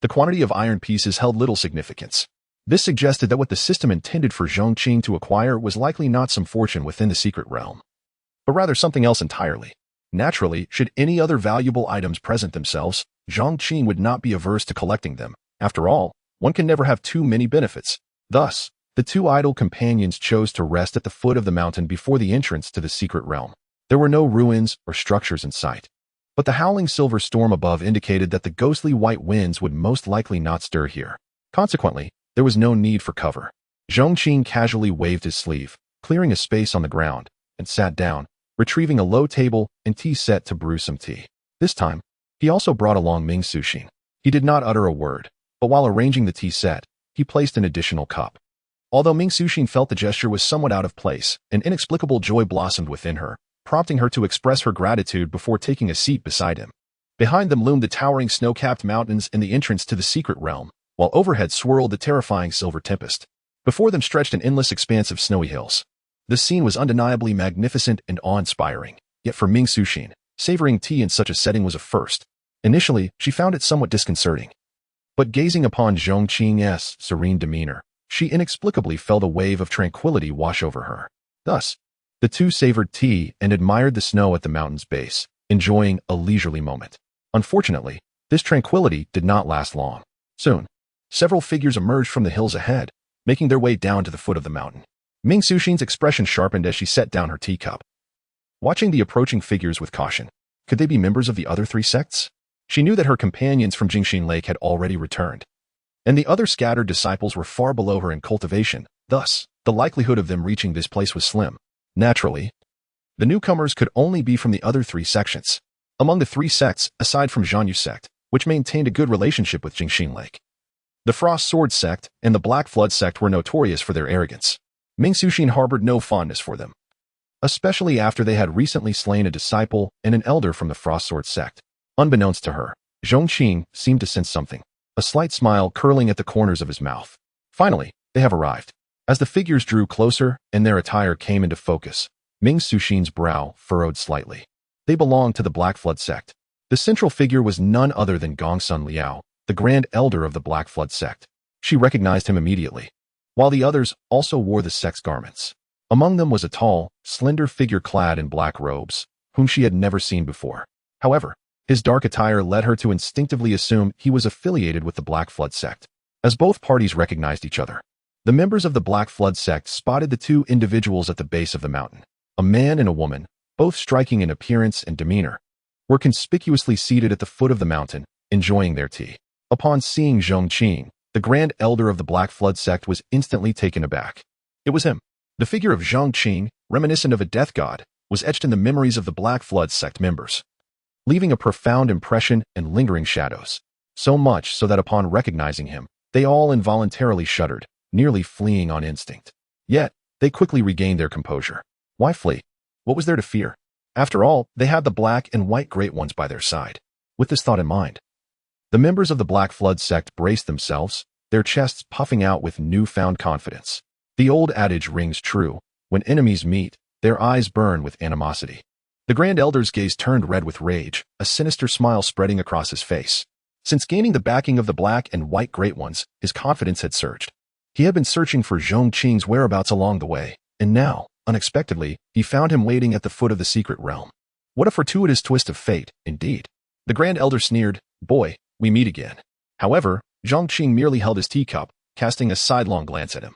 S2: The quantity of iron pieces held little significance. This suggested that what the system intended for Zhong Qing to acquire was likely not some fortune within the secret realm, but rather something else entirely. Naturally, should any other valuable items present themselves, Zhong Qing would not be averse to collecting them. After all, one can never have too many benefits. Thus, the 2 idle companions chose to rest at the foot of the mountain before the entrance to the secret realm. There were no ruins or structures in sight, but the howling silver storm above indicated that the ghostly white winds would most likely not stir here. Consequently, there was no need for cover. Zhong Qing casually waved his sleeve, clearing a space on the ground, and sat down, retrieving a low table and tea set to brew some tea. This time, he also brought along Ming Suxin. He did not utter a word, but while arranging the tea set, he placed an additional cup. Although Ming Suxin felt the gesture was somewhat out of place, an inexplicable joy blossomed within her, prompting her to express her gratitude before taking a seat beside him. Behind them loomed the towering snow-capped mountains and the entrance to the secret realm, while overhead swirled the terrifying silver tempest. Before them stretched an endless expanse of snowy hills. The scene was undeniably magnificent and awe-inspiring, yet for Ming Suxin, savoring tea in such a setting was a first. Initially, she found it somewhat disconcerting. But gazing upon Zhong Qing's serene demeanor, she inexplicably felt a wave of tranquility wash over her. Thus, the 2 savored tea and admired the snow at the mountain's base, enjoying a leisurely moment. Unfortunately, this tranquility did not last long. Soon, several figures emerged from the hills ahead, making their way down to the foot of the mountain. Ming Suxin's expression sharpened as she set down her teacup, watching the approaching figures with caution. Could they be members of the other 3 sects? She knew that her companions from Jingxin Lake had already returned, and the other scattered disciples were far below her in cultivation. Thus, the likelihood of them reaching this place was slim. Naturally, the newcomers could only be from the other 3 sections. Among the 3 sects, aside from Zhanyu Sect, which maintained a good relationship with Jingxin Lake, the Frost Sword Sect and the Black Flood Sect were notorious for their arrogance. Ming Suxin harbored no fondness for them, especially after they had recently slain a disciple and an elder from the Frost Sword Sect. Unbeknownst to her, Zhong Qing seemed to sense something, a slight smile curling at the corners of his mouth. Finally, they have arrived. As the figures drew closer and their attire came into focus, Ming Suxin's brow furrowed slightly. They belonged to the Black Flood Sect. The central figure was none other than Gongsun Liao, the Grand Elder of the Black Flood Sect. She recognized him immediately, while the others also wore the sect's garments. Among them was a tall, slender figure clad in black robes, whom she had never seen before. However, his dark attire led her to instinctively assume he was affiliated with the Black Flood Sect. As both parties recognized each other, the members of the Black Flood Sect spotted the two individuals at the base of the mountain. A man and a woman, both striking in appearance and demeanor, were conspicuously seated at the foot of the mountain, enjoying their tea. Upon seeing Zhong Qing, the Grand Elder of the Black Flood Sect was instantly taken aback. It was him. The figure of Zhong Qing, reminiscent of a death god, was etched in the memories of the Black Flood Sect members, leaving a profound impression and lingering shadows. So much so that upon recognizing him, they all involuntarily shuddered, nearly fleeing on instinct. Yet, they quickly regained their composure. Why flee? What was there to fear? After all, they had the black and white great ones by their side. With this thought in mind, the members of the Black Flood Sect braced themselves, their chests puffing out with newfound confidence. The old adage rings true: when enemies meet, their eyes burn with animosity. The Grand Elder's gaze turned red with rage, a sinister smile spreading across his face. Since gaining the backing of the black and white great ones, his confidence had surged. He had been searching for Zhong Qing's whereabouts along the way, and now, unexpectedly, he found him waiting at the foot of the secret realm. What a fortuitous twist of fate, indeed. The Grand Elder sneered, "Boy, we meet again." However, Zhong Qing merely held his teacup, casting a sidelong glance at him,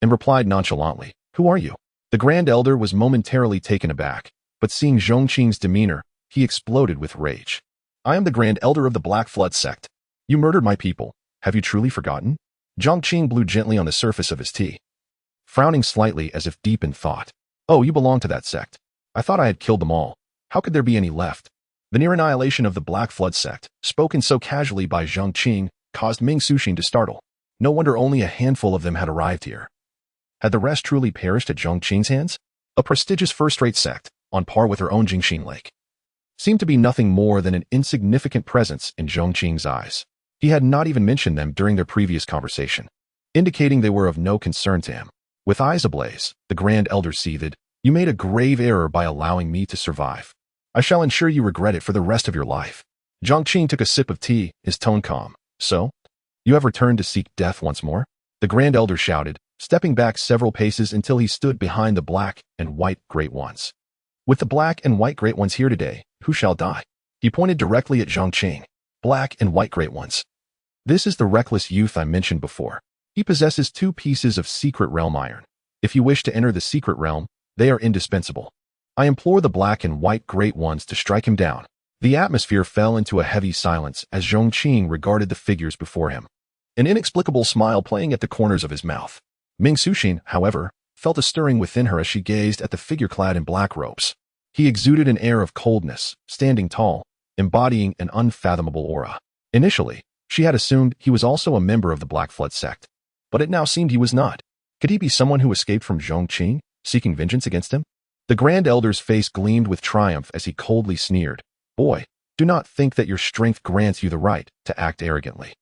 S2: and replied nonchalantly, "Who are you?" The Grand Elder was momentarily taken aback, but seeing Zhong Qing's demeanor, he exploded with rage. "I am the Grand Elder of the Black Flood Sect. You murdered my people. Have you truly forgotten?" Zhong Qing blew gently on the surface of his tea, frowning slightly as if deep in thought. "Oh, you belong to that sect. I thought I had killed them all. How could there be any left?" The near annihilation of the Black Flood Sect, spoken so casually by Zhong Qing, caused Ming Suxin to startle. No wonder only a handful of them had arrived here. Had the rest truly perished at Zhong Qing's hands? A prestigious first-rate sect, on par with her own Jingxin Lake, seemed to be nothing more than an insignificant presence in Zhong Qing's eyes. He had not even mentioned them during their previous conversation, indicating they were of no concern to him. With eyes ablaze, the Grand Elder seethed, "You made a grave error by allowing me to survive. I shall ensure you regret it for the rest of your life." Zhong Qing took a sip of tea, his tone calm. "So? You have returned to seek death once more?" The Grand Elder shouted, stepping back several paces until he stood behind the black and white great ones. "With the black and white great ones here today, who shall die?" He pointed directly at Zhong Qing. "Black and white great ones. This is the reckless youth I mentioned before. He possesses 2 pieces of secret realm iron. If you wish to enter the secret realm, they are indispensable. I implore the black and white great ones to strike him down." The atmosphere fell into a heavy silence as Zhong Qing regarded the figures before him, an inexplicable smile playing at the corners of his mouth. Ming Suxin, however, felt a stirring within her as she gazed at the figure clad in black robes. He exuded an air of coldness, standing tall, embodying an unfathomable aura. Initially, she had assumed he was also a member of the Black Flood Sect, but it now seemed he was not. Could he be someone who escaped from Zhong Qing, seeking vengeance against him? The Grand Elder's face gleamed with triumph as he coldly sneered, "Boy, do not think that your strength grants you the right to act arrogantly.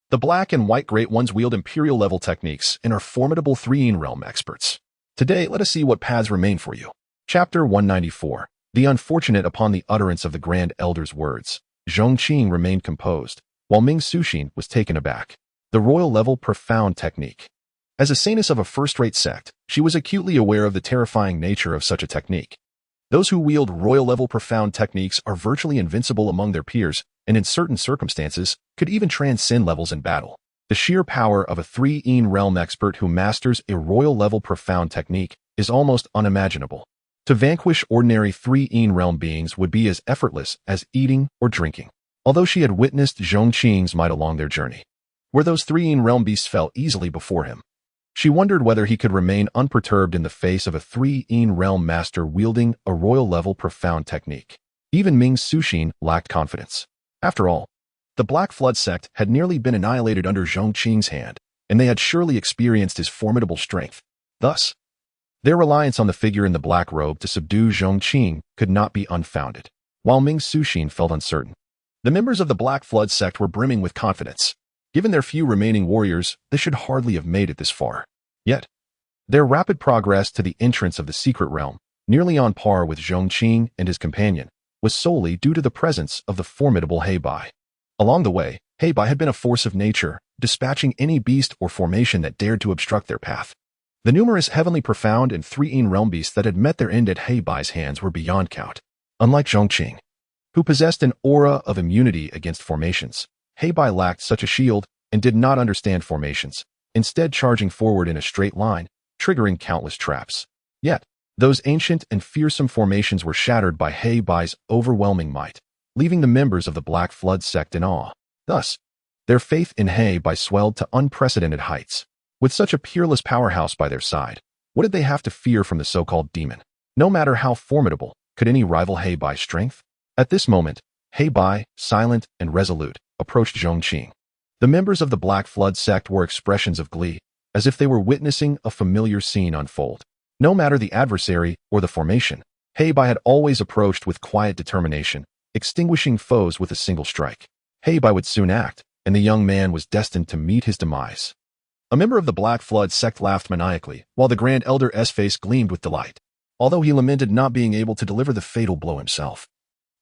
S2: The black and white great ones wield imperial-level techniques and are formidable 3-in realm experts. Today, let us see what paths remain for you." Chapter 194. The unfortunate. Upon the utterance of the Grand Elder's words, Zhong Qing remained composed, while Ming Suxin was taken aback. The royal-level profound technique. As a saintess of a first-rate sect, she was acutely aware of the terrifying nature of such a technique. Those who wield royal-level profound techniques are virtually invincible among their peers, and in certain circumstances, could even transcend levels in battle. The sheer power of a 3-in realm expert who masters a royal-level profound technique is almost unimaginable. To vanquish ordinary 3-in realm beings would be as effortless as eating or drinking. Although she had witnessed Zhong Qing's might along their journey, where those 3-in realm beasts fell easily before him, she wondered whether he could remain unperturbed in the face of a 3-in realm master wielding a royal-level profound technique. Even Ming Suxin lacked confidence. After all, the Black Flood Sect had nearly been annihilated under Zhong Qing's hand, and they had surely experienced his formidable strength. Thus, their reliance on the figure in the black robe to subdue Zhong Qing could not be unfounded. While Ming Suxin felt uncertain, the members of the Black Flood Sect were brimming with confidence. Given their few remaining warriors, they should hardly have made it this far. Yet, their rapid progress to the entrance of the secret realm, nearly on par with Zhong Qing and his companion, was solely due to the presence of the formidable Heibai. Along the way, Heibai had been a force of nature, dispatching any beast or formation that dared to obstruct their path. The numerous heavenly profound and three-in realm beasts that had met their end at Heibai's hands were beyond count. Unlike Zhong Qing, who possessed an aura of immunity against formations, Heibai lacked such a shield and did not understand formations, instead charging forward in a straight line, triggering countless traps. Yet, those ancient and fearsome formations were shattered by Heibai's overwhelming might, leaving the members of the Black Flood sect in awe. Thus, their faith in Heibai swelled to unprecedented heights. With such a peerless powerhouse by their side, what did they have to fear from the so-called demon? No matter how formidable, could any rival Heibai's strength? At this moment, Heibai, silent and resolute, approached Zhong Qing. The members of the Black Flood sect wore expressions of glee, as if they were witnessing a familiar scene unfold. No matter the adversary or the formation, Heibai had always approached with quiet determination, extinguishing foes with a single strike. Heibai would soon act, and the young man was destined to meet his demise. A member of the Black Flood sect laughed maniacally, while the Grand Elder's face gleamed with delight, although he lamented not being able to deliver the fatal blow himself.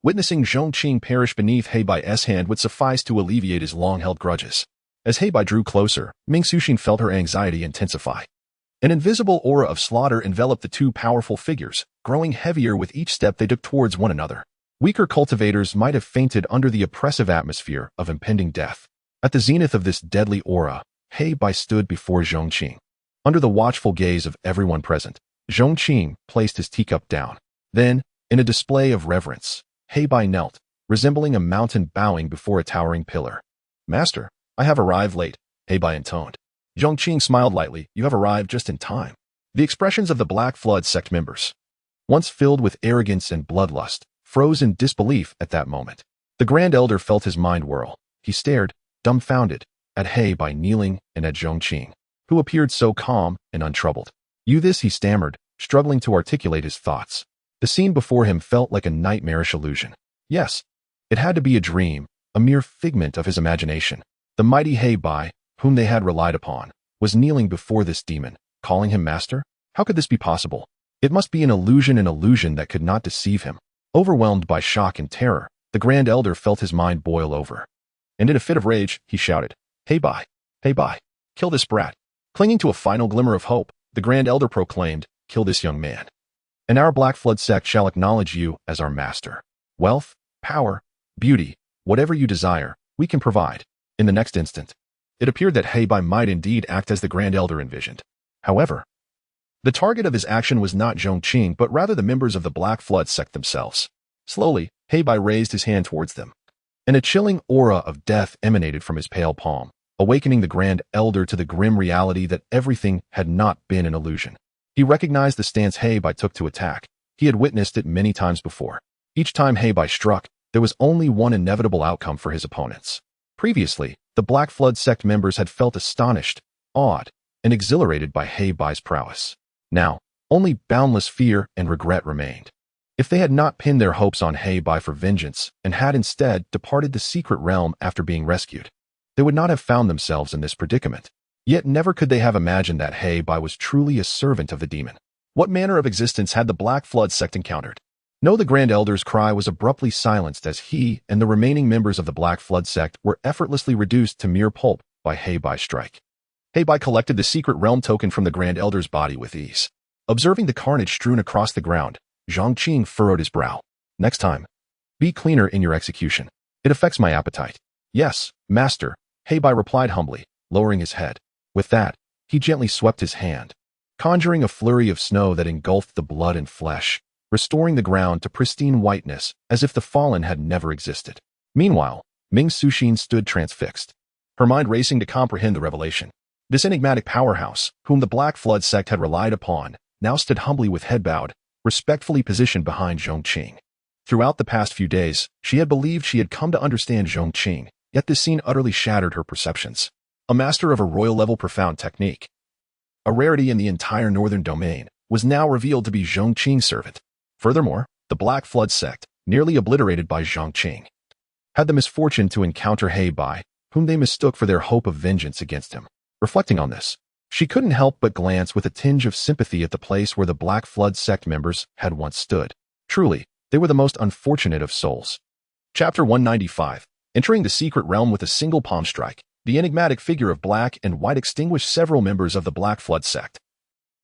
S2: Witnessing Zhong Qing perish beneath Heibai's hand would suffice to alleviate his long-held grudges. As Heibai drew closer, Ming Suxin felt her anxiety intensify. An invisible aura of slaughter enveloped the two powerful figures, growing heavier with each step they took towards one another. Weaker cultivators might have fainted under the oppressive atmosphere of impending death. At the zenith of this deadly aura, Heibai stood before Zhong Qing. Under the watchful gaze of everyone present, Zhong Qing placed his teacup down. Then, in a display of reverence, Heibai knelt, resembling a mountain bowing before a towering pillar. "Master, I have arrived late," Heibai intoned. Zhong Qing smiled lightly. "You have arrived just in time." The expressions of the Black Flood sect members, once filled with arrogance and bloodlust, froze in disbelief at that moment. The Grand Elder felt his mind whirl. He stared, dumbfounded, at Heibai kneeling and at Zhong Qing, who appeared so calm and untroubled. "You this," he stammered, struggling to articulate his thoughts. The scene before him felt like a nightmarish illusion. Yes, it had to be a dream, a mere figment of his imagination. The mighty Heibai, whom they had relied upon, was kneeling before this demon, calling him master? How could this be possible? It must be an illusion that could not deceive him. Overwhelmed by shock and terror, the Grand Elder felt his mind boil over. And in a fit of rage, he shouted, "Heibai! Heibai! Kill this brat!" Clinging to a final glimmer of hope, the Grand Elder proclaimed, "Kill this young man. And our Black Flood sect shall acknowledge you as our master. Wealth, power, beauty, whatever you desire, we can provide." In the next instant, it appeared that Heibai might indeed act as the Grand Elder envisioned. However, the target of his action was not Zhong Qing, but rather the members of the Black Flood sect themselves. Slowly, Heibai raised his hand towards them, and a chilling aura of death emanated from his pale palm, awakening the Grand Elder to the grim reality that everything had not been an illusion. He recognized the stance Heibai took to attack. He had witnessed it many times before. Each time Heibai struck, there was only one inevitable outcome for his opponents. Previously, the Black Flood sect members had felt astonished, awed, and exhilarated by Heibai's prowess. Now, only boundless fear and regret remained. If they had not pinned their hopes on Heibai for vengeance and had instead departed the secret realm after being rescued, they would not have found themselves in this predicament. Yet never could they have imagined that Heibai was truly a servant of the demon. What manner of existence had the Black Flood sect encountered? No, the Grand Elder's cry was abruptly silenced as he and the remaining members of the Black Flood sect were effortlessly reduced to mere pulp by Heibai's strike. Heibai collected the secret realm token from the Grand Elder's body with ease. Observing the carnage strewn across the ground, Zhong Qing furrowed his brow. "Next time, be cleaner in your execution. It affects my appetite." "Yes, master," Heibai replied humbly, lowering his head. With that, he gently swept his hand, conjuring a flurry of snow that engulfed the blood and flesh, restoring the ground to pristine whiteness as if the fallen had never existed. Meanwhile, Ming Suxin stood transfixed, her mind racing to comprehend the revelation. This enigmatic powerhouse, whom the Black Flood sect had relied upon, now stood humbly with head bowed, respectfully positioned behind Zhong Qing. Throughout the past few days, she had believed she had come to understand Zhong Qing, yet this scene utterly shattered her perceptions. A master of a royal-level profound technique, a rarity in the entire northern domain, was now revealed to be Zhong Qing's servant. Furthermore, the Black Flood sect, nearly obliterated by Zhong Qing, had the misfortune to encounter Heibai, whom they mistook for their hope of vengeance against him. Reflecting on this, she couldn't help but glance with a tinge of sympathy at the place where the Black Flood sect members had once stood. Truly, they were the most unfortunate of souls. Chapter 195. Entering the secret realm with a single palm strike, the enigmatic figure of Black and White extinguished several members of the Black Flood sect.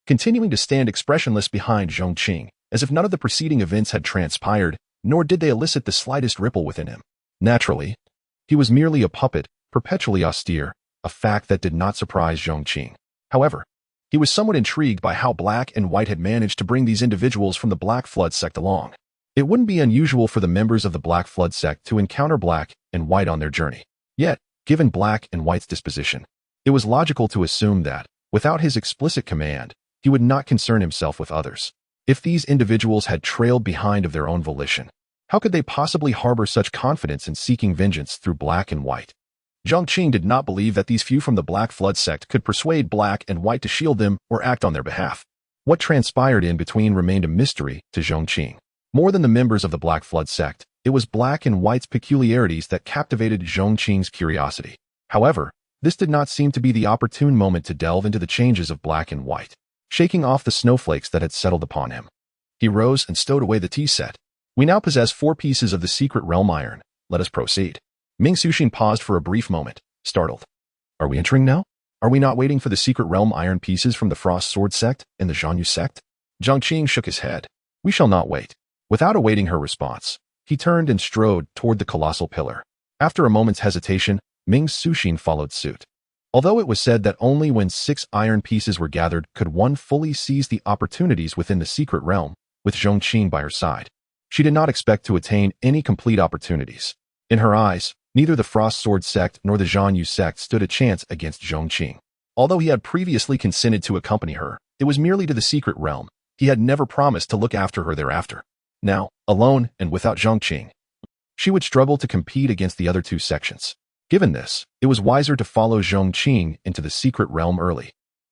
S2: Continuing to stand expressionless behind Zhong Qing, as if none of the preceding events had transpired, nor did they elicit the slightest ripple within him. Naturally, he was merely a puppet, perpetually austere, a fact that did not surprise Zhong Qing. However, he was somewhat intrigued by how Black and White had managed to bring these individuals from the Black Flood sect along. It wouldn't be unusual for the members of the Black Flood sect to encounter Black and White on their journey. Yet, given Black and White's disposition, it was logical to assume that, without his explicit command, he would not concern himself with others. If these individuals had trailed behind of their own volition, how could they possibly harbor such confidence in seeking vengeance through Black and White? Zhong Qing did not believe that these few from the Black Flood sect could persuade Black and White to shield them or act on their behalf. What transpired in between remained a mystery to Zhong Qing. More than the members of the Black Flood sect, it was Black and White's peculiarities that captivated Zhong Qing's curiosity. However, this did not seem to be the opportune moment to delve into the changes of Black and White. Shaking off the snowflakes that had settled upon him, he rose and stowed away the tea set. We now possess 4 pieces of the secret realm iron. Let us proceed. Ming Suxin paused for a brief moment, startled. Are we entering now? Are we not waiting for the secret realm iron pieces from the Frost Sword sect and the Zhang Yu sect? Zhong Qing shook his head. We shall not wait. Without awaiting her response, he turned and strode toward the colossal pillar. After a moment's hesitation, Ming Suxin followed suit. Although it was said that only when 6 iron pieces were gathered could one fully seize the opportunities within the secret realm, with Zhong Qing by her side, she did not expect to attain any complete opportunities. In her eyes, neither the Frost Sword sect nor the Zhang Yu sect stood a chance against Zhong Qing. Although he had previously consented to accompany her, it was merely to the secret realm. He had never promised to look after her thereafter. Now, alone and without Zhong Qing, she would struggle to compete against the other 2 sections. Given this, it was wiser to follow Zhong Qing into the secret realm early,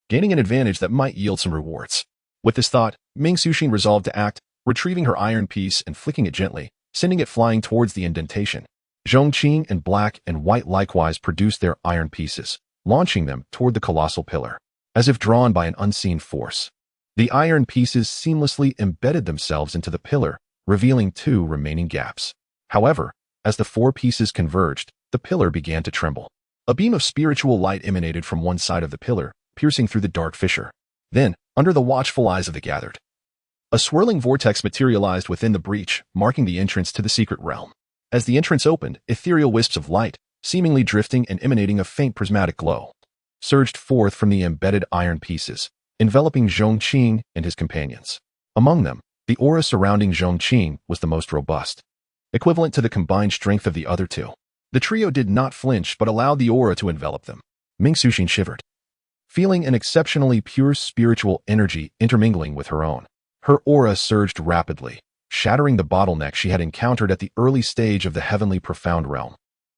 S2: gaining an advantage that might yield some rewards. With this thought, Ming Suxin resolved to act, retrieving her iron piece and flicking it gently, sending it flying towards the indentation. Zhong Qing and Black and White likewise produced their iron pieces, launching them toward the colossal pillar. As if drawn by an unseen force, the iron pieces seamlessly embedded themselves into the pillar, revealing 2 remaining gaps. However, as the 4 pieces converged, the pillar began to tremble. A beam of spiritual light emanated from one side of the pillar, piercing through the dark fissure. Then, under the watchful eyes of the gathered, a swirling vortex materialized within the breach, marking the entrance to the secret realm. As the entrance opened, ethereal wisps of light, seemingly drifting and emanating a faint prismatic glow, surged forth from the embedded iron pieces, enveloping Zhong Qing and his companions. Among them, the aura surrounding Zhong Qing was the most robust, equivalent to the combined strength of the other 2. The trio did not flinch but allowed the aura to envelop them. Ming Suxin shivered, feeling an exceptionally pure spiritual energy intermingling with her own. Her aura surged rapidly, shattering the bottleneck she had encountered at the early stage of the heavenly profound realm,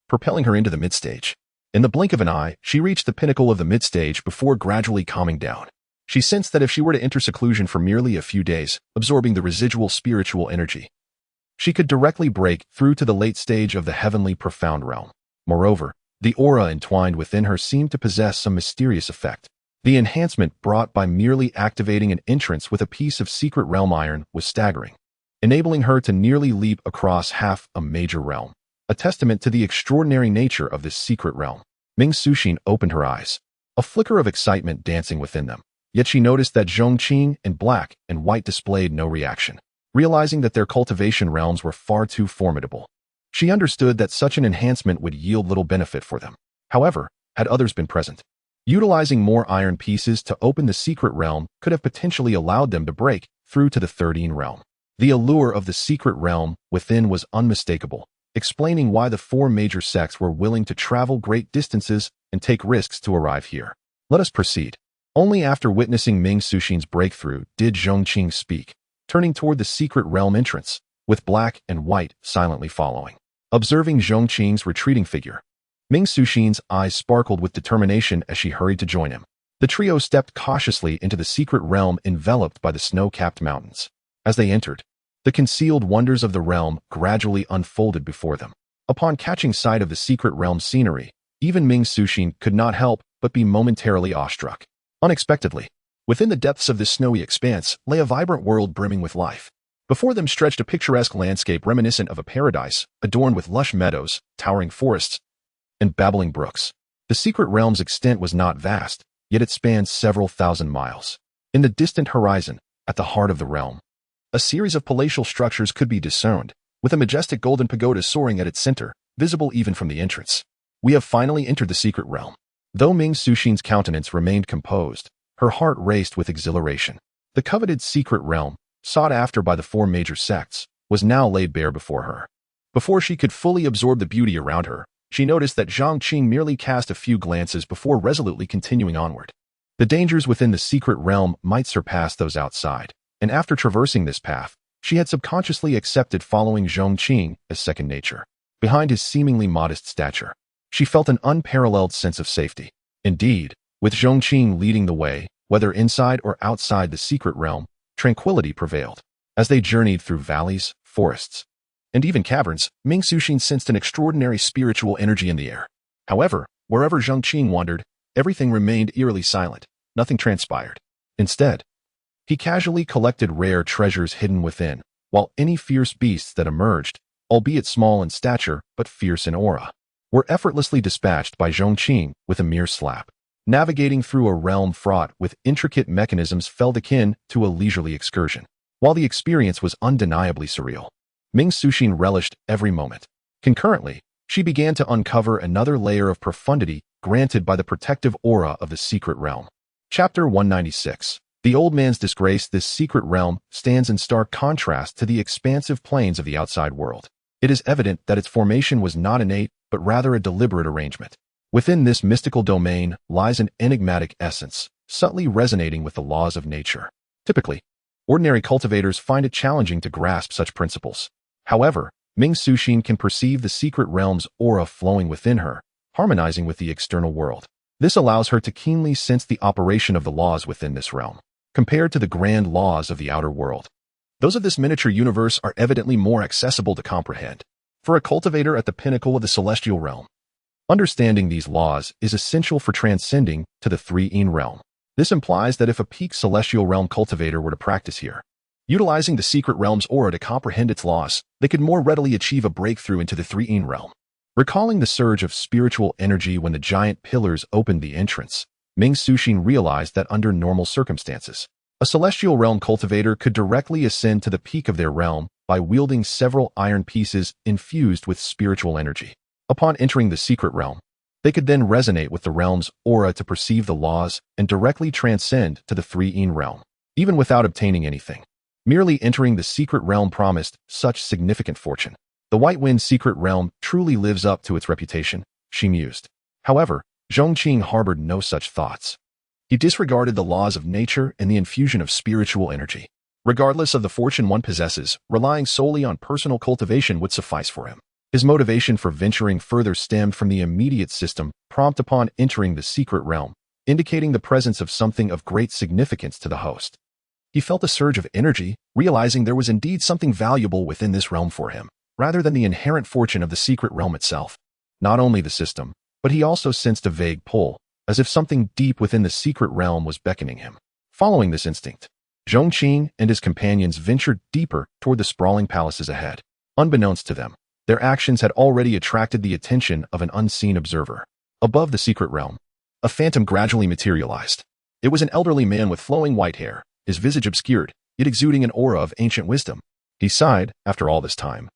S2: propelling her into the midstage. In the blink of an eye, she reached the pinnacle of the midstage before gradually calming down. She sensed that if she were to enter seclusion for merely a few days, absorbing the residual spiritual energy, she could directly break through to the late stage of the heavenly profound realm. Moreover, the aura entwined within her seemed to possess some mysterious effect. The enhancement brought by merely activating an entrance with a piece of secret realm iron was staggering, enabling her to nearly leap across half a major realm, a testament to the extraordinary nature of this secret realm. Ming Suxin opened her eyes, a flicker of excitement dancing within them. Yet she noticed that Zhong Qing and Black and White displayed no reaction. Realizing that their cultivation realms were far too formidable, she understood that such an enhancement would yield little benefit for them. However, had others been present, utilizing more iron pieces to open the secret realm could have potentially allowed them to break through to the 13 realm. The allure of the secret realm within was unmistakable, explaining why the 4 major sects were willing to travel great distances and take risks to arrive here. Let us proceed. Only after witnessing Ming Suxin's breakthrough did Zhong Qing speak, turning toward the secret realm entrance, with Black and White silently following. Observing Zhong Qing's retreating figure, Ming Suxin's eyes sparkled with determination as she hurried to join him. The trio stepped cautiously into the secret realm enveloped by the snow-capped mountains. As they entered, the concealed wonders of the realm gradually unfolded before them. Upon catching sight of the secret realm scenery, Even Ming Suxin could not help but be momentarily awestruck. Unexpectedly, within the depths of this snowy expanse lay a vibrant world brimming with life. Before them stretched a picturesque landscape reminiscent of a paradise, adorned with lush meadows, towering forests, and babbling brooks. The secret realm's extent was not vast, yet it spanned several thousand miles. In the distant horizon, at the heart of the realm, a series of palatial structures could be discerned, with a majestic golden pagoda soaring at its center, visible even from the entrance. We have finally entered the secret realm. Though Ming Suxin's countenance remained composed, her heart raced with exhilaration. The coveted secret realm, sought after by the 4 major sects, was now laid bare before her. Before she could fully absorb the beauty around her, she noticed that Zhong Qing merely cast a few glances before resolutely continuing onward. The dangers within the secret realm might surpass those outside, and after traversing this path, she had subconsciously accepted following Zhong Qing as second nature. Behind his seemingly modest stature, she felt an unparalleled sense of safety. Indeed, with Zhong Qing leading the way, whether inside or outside the secret realm, tranquility prevailed. As they journeyed through valleys, forests, and even caverns, Ming Suxin sensed an extraordinary spiritual energy in the air. However, wherever Zhong Qing wandered, everything remained eerily silent. Nothing transpired. Instead, he casually collected rare treasures hidden within, while any fierce beasts that emerged, albeit small in stature but fierce in aura, were effortlessly dispatched by Zhong Qing with a mere slap. Navigating through a realm fraught with intricate mechanisms felt akin to a leisurely excursion. While the experience was undeniably surreal, Ming Suxin relished every moment. Concurrently, she began to uncover another layer of profundity granted by the protective aura of the secret realm. Chapter 196. The old man's disgrace. This secret realm stands in stark contrast to the expansive plains of the outside world. It is evident that its formation was not innate, but rather a deliberate arrangement. Within this mystical domain lies an enigmatic essence, subtly resonating with the laws of nature. Typically, ordinary cultivators find it challenging to grasp such principles. However, Ming Suxin can perceive the secret realm's aura flowing within her, harmonizing with the external world. This allows her to keenly sense the operation of the laws within this realm, compared to the grand laws of the outer world. Those of this miniature universe are evidently more accessible to comprehend. For a cultivator at the pinnacle of the celestial realm, understanding these laws is essential for transcending to the 3-ene realm. This implies that if a peak celestial realm cultivator were to practice here, utilizing the secret realm's aura to comprehend its laws, they could more readily achieve a breakthrough into the 3-ene realm. Recalling the surge of spiritual energy when the giant pillars opened the entrance, Ming Suxin realized that under normal circumstances, a celestial realm cultivator could directly ascend to the peak of their realm by wielding several iron pieces infused with spiritual energy. Upon entering the secret realm, they could then resonate with the realm's aura to perceive the laws and directly transcend to the 3-ene realm, even without obtaining anything. Merely entering the secret realm promised such significant fortune. The White Wind secret realm truly lives up to its reputation, she mused. However, Zhong Qing harbored no such thoughts. He disregarded the laws of nature and the infusion of spiritual energy. Regardless of the fortune one possesses, relying solely on personal cultivation would suffice for him. His motivation for venturing further stemmed from the immediate system prompt upon entering the secret realm, indicating the presence of something of great significance to the host. He felt a surge of energy, realizing there was indeed something valuable within this realm for him, rather than the inherent fortune of the secret realm itself. Not only the system, but he also sensed a vague pull, as if something deep within the secret realm was beckoning him. Following this instinct, Zhong Qing and his companions ventured deeper toward the sprawling palaces ahead. Unbeknownst to them, their actions had already attracted the attention of an unseen observer. Above the secret realm, a phantom gradually materialized. It was an elderly man with flowing white hair, his visage obscured, yet exuding an aura of ancient wisdom. He sighed, after all this time.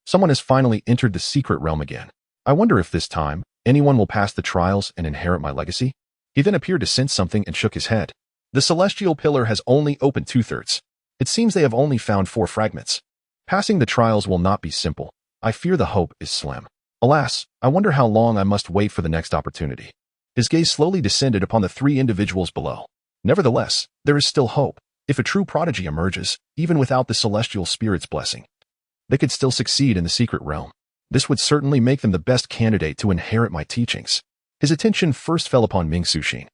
S2: Someone has finally entered the secret realm again. I wonder if this time, anyone will pass the trials and inherit my legacy? He then appeared to sense something and shook his head. The celestial pillar has only opened 2/3. It seems they have only found 4 fragments. Passing the trials will not be simple. I fear the hope is slim. Alas, I wonder how long I must wait for the next opportunity. His gaze slowly descended upon the 3 individuals below. Nevertheless, there is still hope. If a true prodigy emerges, even without the celestial spirit's blessing, they could still succeed in the secret realm. This would certainly make them the best candidate to inherit my teachings. His attention first fell upon Ming Suxin,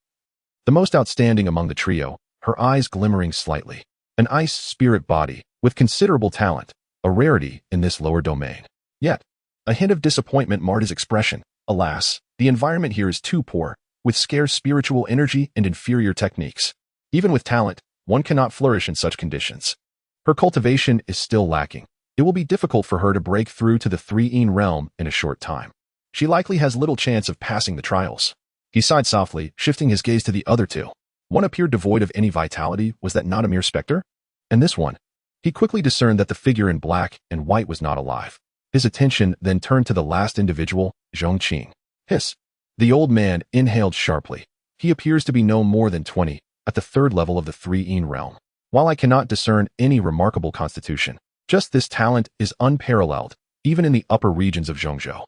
S2: the most outstanding among the trio, her eyes glimmering slightly. An ice spirit body, with considerable talent, a rarity in this lower domain. Yet, a hint of disappointment marred his expression. Alas, the environment here is too poor, with scarce spiritual energy and inferior techniques. Even with talent, one cannot flourish in such conditions. Her cultivation is still lacking. It will be difficult for her to break through to the three-een realm in a short time. She likely has little chance of passing the trials. He sighed softly, shifting his gaze to the other two. One appeared devoid of any vitality. Was that not a mere specter? And this one? He quickly discerned that the figure in black and white was not alive. His attention then turned to the last individual, Zhong Qing. Hiss. The old man inhaled sharply. He appears to be no more than 20, at the third level of the three-een realm. While I cannot discern any remarkable constitution, just this talent is unparalleled, even in the upper regions of Zhongzhou.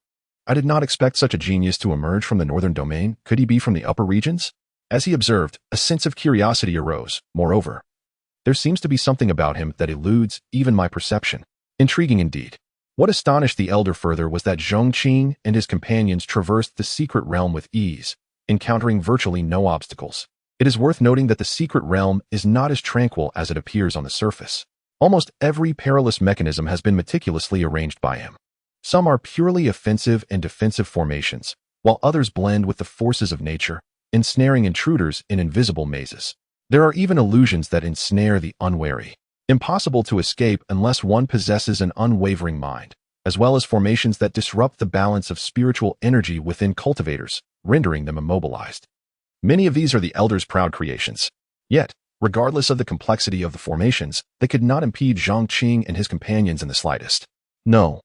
S2: I did not expect such a genius to emerge from the northern domain. Could he be from the upper regions? As he observed, a sense of curiosity arose. Moreover, there seems to be something about him that eludes even my perception. Intriguing indeed. What astonished the elder further was that Zhong Qing and his companions traversed the secret realm with ease, encountering virtually no obstacles. It is worth noting that the secret realm is not as tranquil as it appears on the surface. Almost every perilous mechanism has been meticulously arranged by him. Some are purely offensive and defensive formations, while others blend with the forces of nature, ensnaring intruders in invisible mazes. There are even illusions that ensnare the unwary, impossible to escape unless one possesses an unwavering mind, as well as formations that disrupt the balance of spiritual energy within cultivators, rendering them immobilized. Many of these are the elder's proud creations. Yet, regardless of the complexity of the formations, they could not impede Zhong Qing and his companions in the slightest. No.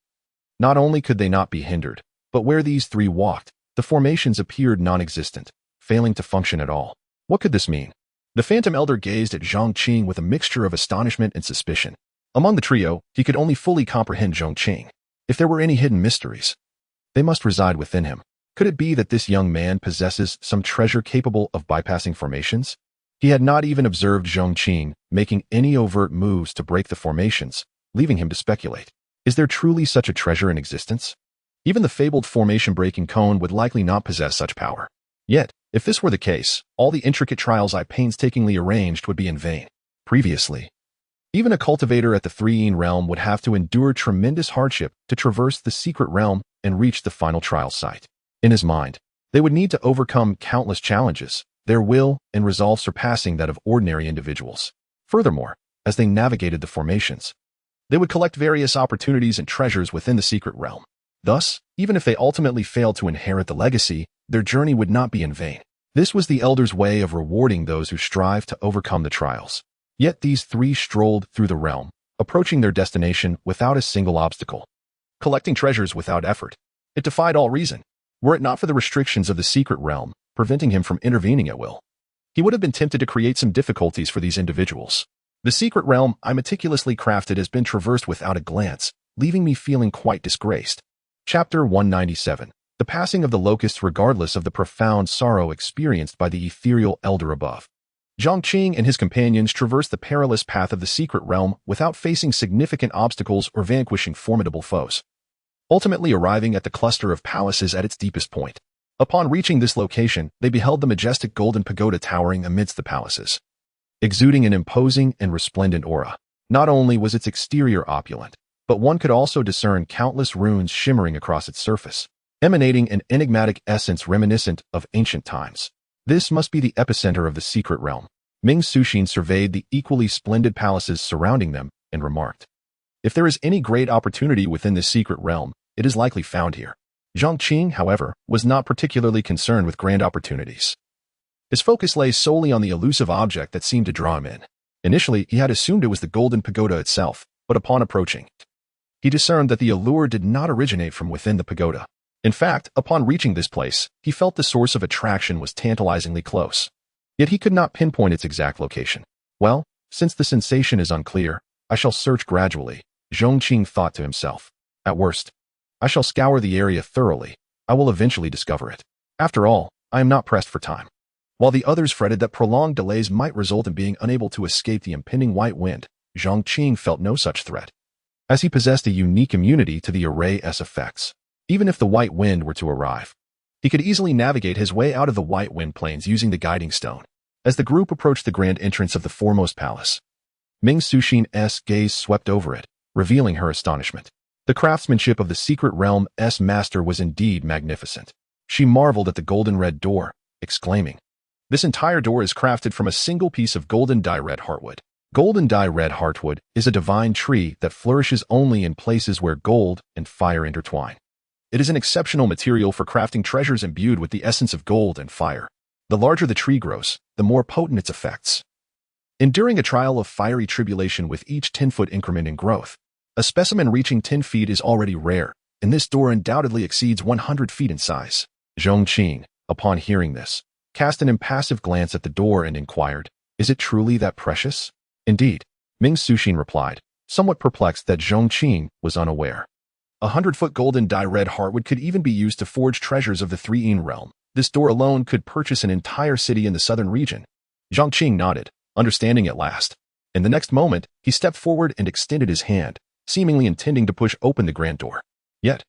S2: Not only could they not be hindered, but where these three walked, the formations appeared non-existent, failing to function at all. What could this mean? The phantom elder gazed at Zhong Qing with a mixture of astonishment and suspicion. Among the trio, he could only fully comprehend Zhong Qing. If there were any hidden mysteries, they must reside within him. Could it be that this young man possesses some treasure capable of bypassing formations? He had not even observed Zhong Qing making any overt moves to break the formations, leaving him to speculate. Is there truly such a treasure in existence? Even the fabled formation-breaking cone would likely not possess such power. Yet, if this were the case, all the intricate trials I painstakingly arranged would be in vain. Previously, even a cultivator at the three-een realm would have to endure tremendous hardship to traverse the secret realm and reach the final trial site. In his mind, they would need to overcome countless challenges, their will and resolve surpassing that of ordinary individuals. Furthermore, as they navigated the formations, they would collect various opportunities and treasures within the secret realm. Thus, even if they ultimately failed to inherit the legacy, their journey would not be in vain. This was the elder's way of rewarding those who strive to overcome the trials. Yet these three strolled through the realm, approaching their destination without a single obstacle, collecting treasures without effort. It defied all reason. Were it not for the restrictions of the secret realm, preventing him from intervening at will, he would have been tempted to create some difficulties for these individuals. The secret realm I meticulously crafted has been traversed without a glance, leaving me feeling quite disgraced. Chapter 197. The passing of the locusts regardless of the profound sorrow experienced by the ethereal elder above. Zhong Qing and his companions traversed the perilous path of the secret realm without facing significant obstacles or vanquishing formidable foes, ultimately arriving at the cluster of palaces at its deepest point. Upon reaching this location, they beheld the majestic golden pagoda towering amidst the palaces, exuding an imposing and resplendent aura. Not only was its exterior opulent, but one could also discern countless runes shimmering across its surface, emanating an enigmatic essence reminiscent of ancient times. This must be the epicenter of the secret realm. Ming Suxin surveyed the equally splendid palaces surrounding them and remarked, "If there is any great opportunity within this secret realm, it is likely found here." Zhong Qing, however, was not particularly concerned with grand opportunities. His focus lay solely on the elusive object that seemed to draw him in. Initially, he had assumed it was the golden pagoda itself, but upon approaching it, he discerned that the allure did not originate from within the pagoda. In fact, upon reaching this place, he felt the source of attraction was tantalizingly close. Yet he could not pinpoint its exact location. Well, since the sensation is unclear, I shall search gradually, Zhong Qing thought to himself. At worst, I shall scour the area thoroughly. I will eventually discover it. After all, I am not pressed for time. While the others fretted that prolonged delays might result in being unable to escape the impending white wind, Zhong Qing felt no such threat, as he possessed a unique immunity to the array's effects. Even if the white wind were to arrive, he could easily navigate his way out of the white wind plains using the guiding stone. As the group approached the grand entrance of the foremost palace, Ming Suxin's gaze swept over it, revealing her astonishment. The craftsmanship of the secret realm's master was indeed magnificent. She marveled at the golden red door, exclaiming, "This entire door is crafted from a single piece of golden dye red heartwood." Golden dye red heartwood is a divine tree that flourishes only in places where gold and fire intertwine. It is an exceptional material for crafting treasures imbued with the essence of gold and fire. The larger the tree grows, the more potent its effects. Enduring a trial of fiery tribulation with each 10-foot increment in growth, a specimen reaching 10 feet is already rare, and this door undoubtedly exceeds 100 feet in size. Zhong Qing, upon hearing this, cast an impassive glance at the door and inquired, "Is it truly that precious?" "Indeed," Ming Suxin replied, somewhat perplexed that Zhong Qing was unaware. 100-foot golden dye red heartwood could even be used to forge treasures of the Three-Yin realm. This door alone could purchase an entire city in the southern region. Zhong Qing nodded, understanding at last. In the next moment, he stepped forward and extended his hand, seemingly intending to push open the grand door. Yet,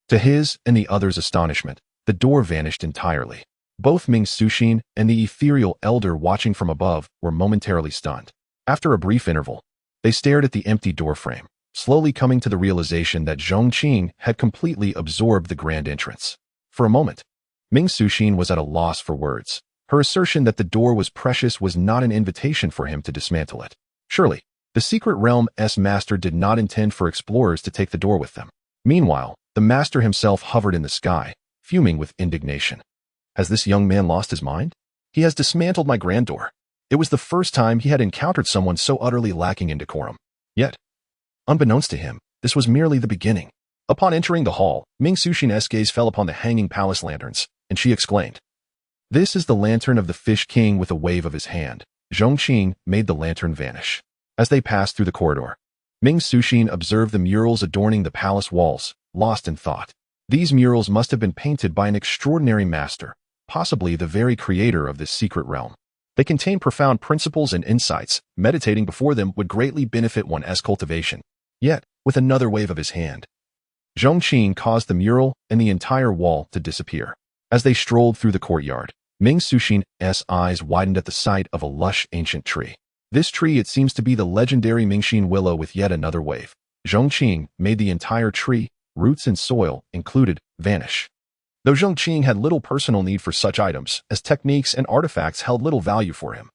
S2: to his and the others' astonishment, the door vanished entirely. Both Ming Suxin and the ethereal elder watching from above were momentarily stunned. After a brief interval, they stared at the empty doorframe, slowly coming to the realization that Zhong Qing had completely absorbed the grand entrance. For a moment, Ming Suxin was at a loss for words. Her assertion that the door was precious was not an invitation for him to dismantle it. Surely, the secret realm's master did not intend for explorers to take the door with them. Meanwhile, the master himself hovered in the sky, fuming with indignation. Has this young man lost his mind? He has dismantled my grand door. It was the first time he had encountered someone so utterly lacking in decorum. Yet, unbeknownst to him, this was merely the beginning. Upon entering the hall, Ming Suxin's gaze fell upon the hanging palace lanterns, and she exclaimed, "This is the lantern of the Fish King." With a wave of his hand, Zhong Qing made the lantern vanish. As they passed through the corridor, Ming Suxin observed the murals adorning the palace walls, lost in thought. These murals must have been painted by an extraordinary master, possibly the very creator of this secret realm. They contain profound principles and insights. Meditating before them would greatly benefit one's cultivation. Yet, with another wave of his hand, Zhong Qing caused the mural and the entire wall to disappear. As they strolled through the courtyard, Ming Suxin's eyes widened at the sight of a lush ancient tree. This tree, it seems to be the legendary Mingxin willow. With yet another wave, Zhong Qing made the entire tree, roots and soil included, vanish. Though Zhong Qing had little personal need for such items, as techniques and artifacts held little value for him.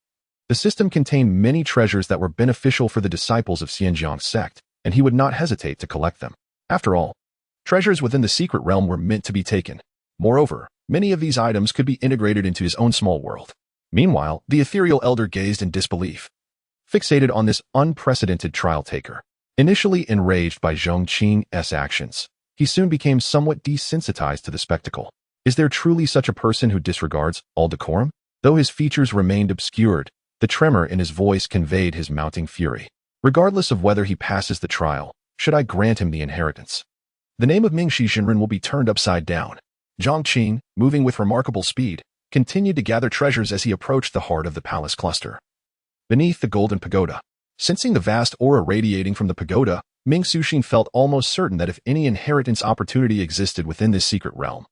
S2: The system contained many treasures that were beneficial for the disciples of Pingjiang Sect, and he would not hesitate to collect them. After all, treasures within the secret realm were meant to be taken. Moreover, many of these items could be integrated into his own small world. Meanwhile, the ethereal elder gazed in disbelief, fixated on this unprecedented trial taker. Initially enraged by Zhong Qing's actions, he soon became somewhat desensitized to the spectacle. Is there truly such a person who disregards all decorum? Though his features remained obscured, the tremor in his voice conveyed his mounting fury. Regardless of whether he passes the trial, should I grant him the inheritance, the name of Ming Xinren will be turned upside down. Zhong Qing, moving with remarkable speed, continued to gather treasures as he approached the heart of the palace cluster. Beneath the golden pagoda, sensing the vast aura radiating from the pagoda, Ming Suxin felt almost certain that if any inheritance opportunity existed within this secret realm,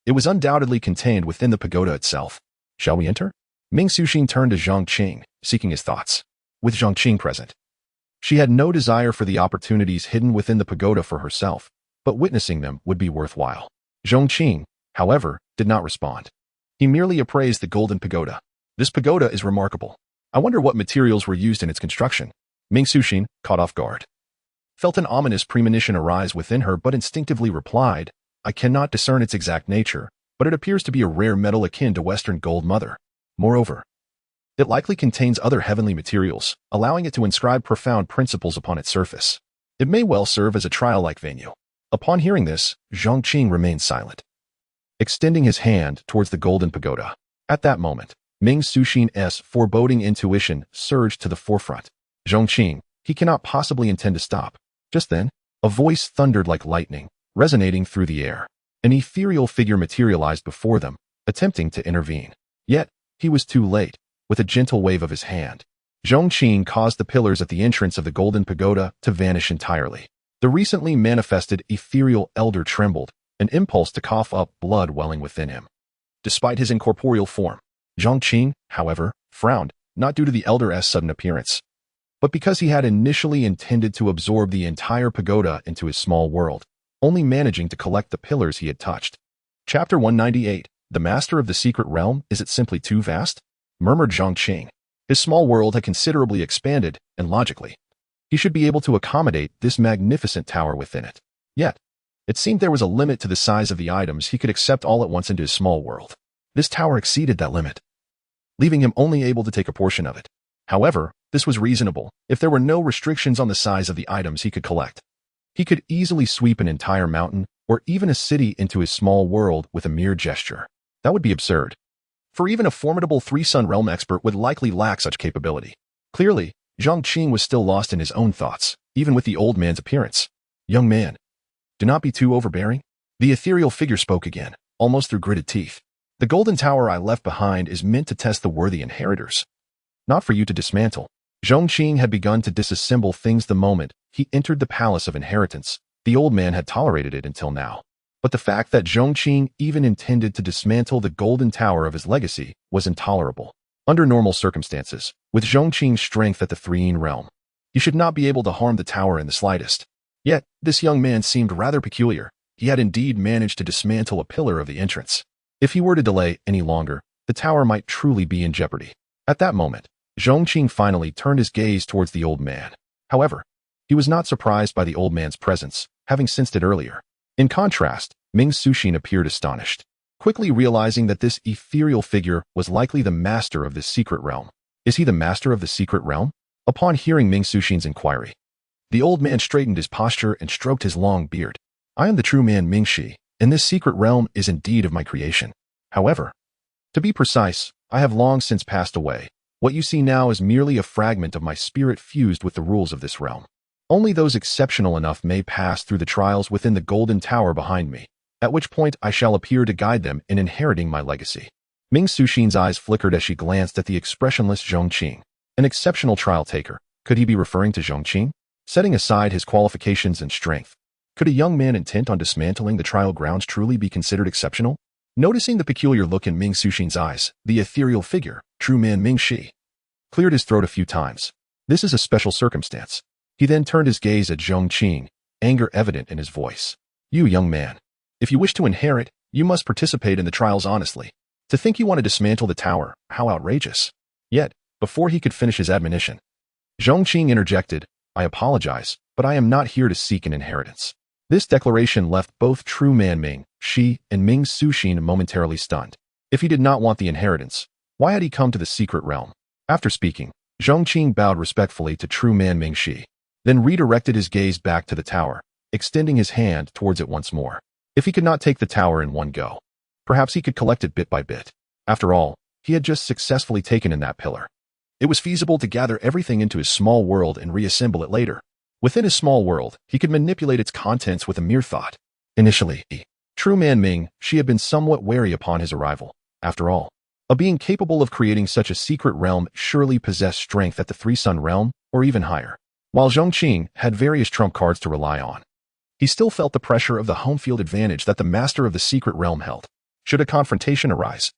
S2: it was undoubtedly contained within the pagoda itself. Shall we enter? Ming Suxin turned to Zhong Qing, seeking his thoughts. With Zhong Qing present, she had no desire for the opportunities hidden within the pagoda for herself, but witnessing them would be worthwhile. Zhong Qing, however, did not respond. He merely appraised the golden pagoda. This pagoda is remarkable. I wonder what materials were used in its construction. Ming Suxin, caught off guard, felt an ominous premonition arise within her but instinctively replied, I cannot discern its exact nature, but it appears to be a rare metal akin to Western gold mother. Moreover, it likely contains other heavenly materials, allowing it to inscribe profound principles upon its surface. It may well serve as a trial-like venue. Upon hearing this, Zhong Qing remained silent, extending his hand towards the golden pagoda. At that moment, Ming Suxin's foreboding intuition surged to the forefront. Zhong Qing, he cannot possibly intend to stop. Just then, a voice thundered like lightning, resonating through the air. An ethereal figure materialized before them, attempting to intervene. Yet, he was too late. With a gentle wave of his hand, Zhong Qing caused the pillars at the entrance of the golden pagoda to vanish entirely. The recently manifested ethereal elder trembled, an impulse to cough up blood welling within him. Despite his incorporeal form, Zhong Qing, however, frowned, not due to the elder's sudden appearance, but because he had initially intended to absorb the entire pagoda into his small world, only managing to collect the pillars he had touched. Chapter 198. The Master of the Secret Realm, is it simply too vast? Murmured Zhong Qing. His small world had considerably expanded, and logically, he should be able to accommodate this magnificent tower within it. Yet, it seemed there was a limit to the size of the items he could accept all at once into his small world. This tower exceeded that limit, leaving him only able to take a portion of it. However, this was reasonable if there were no restrictions on the size of the items he could collect. He could easily sweep an entire mountain or even a city into his small world with a mere gesture. That would be absurd, for even a formidable three-sun realm expert would likely lack such capability. Clearly, Zhong Qing was still lost in his own thoughts, even with the old man's appearance. Young man, do not be too overbearing. The ethereal figure spoke again, almost through gritted teeth. The golden tower I left behind is meant to test the worthy inheritors, not for you to dismantle. Zhong Qing had begun to disassemble things the moment he entered the palace of inheritance. The old man had tolerated it until now. But the fact that Zhong Qing even intended to dismantle the golden tower of his legacy was intolerable. Under normal circumstances, with Zhong Qing's strength at the Three realm, he should not be able to harm the tower in the slightest. Yet, this young man seemed rather peculiar. He had indeed managed to dismantle a pillar of the entrance. If he were to delay any longer, the tower might truly be in jeopardy. At that moment, Zhong Qing finally turned his gaze towards the old man. However, he was not surprised by the old man's presence, having sensed it earlier. In contrast, Ming Suxin appeared astonished, quickly realizing that this ethereal figure was likely the master of this secret realm. Is he the master of the secret realm? Upon hearing Ming Suxin's inquiry, the old man straightened his posture and stroked his long beard. I am the true man Ming Shi, and this secret realm is indeed of my creation. However, to be precise, I have long since passed away. What you see now is merely a fragment of my spirit fused with the rules of this realm. Only those exceptional enough may pass through the trials within the golden tower behind me, at which point I shall appear to guide them in inheriting my legacy. Ming Suxin's eyes flickered as she glanced at the expressionless Zhong Qing. An exceptional trial taker. Could he be referring to Zhong Qing? Setting aside his qualifications and strength, could a young man intent on dismantling the trial grounds truly be considered exceptional? Noticing the peculiar look in Ming Suxin's eyes, the ethereal figure, true man Ming Shi, cleared his throat a few times. This is a special circumstance. He then turned his gaze at Zhong Qing, anger evident in his voice. You, young man, if you wish to inherit, you must participate in the trials honestly. To think you want to dismantle the tower, how outrageous. Yet, before he could finish his admonition, Zhong Qing interjected, I apologize, but I am not here to seek an inheritance. This declaration left both true man Ming Shi and Ming Suxin momentarily stunned. If he did not want the inheritance, why had he come to the secret realm? After speaking, Zhong Qing bowed respectfully to true man Ming Shi, then redirected his gaze back to the tower, extending his hand towards it once more. If he could not take the tower in one go, perhaps he could collect it bit by bit. After all, he had just successfully taken in that pillar. It was feasible to gather everything into his small world and reassemble it later. Within his small world, he could manipulate its contents with a mere thought. Initially, true man Ming Shi had been somewhat wary upon his arrival. After all, a being capable of creating such a secret realm surely possessed strength at the Three-Sun realm, or even higher. While Zhong Qing had various trump cards to rely on, he still felt the pressure of the home field advantage that the master of the secret realm held. Should a confrontation arise,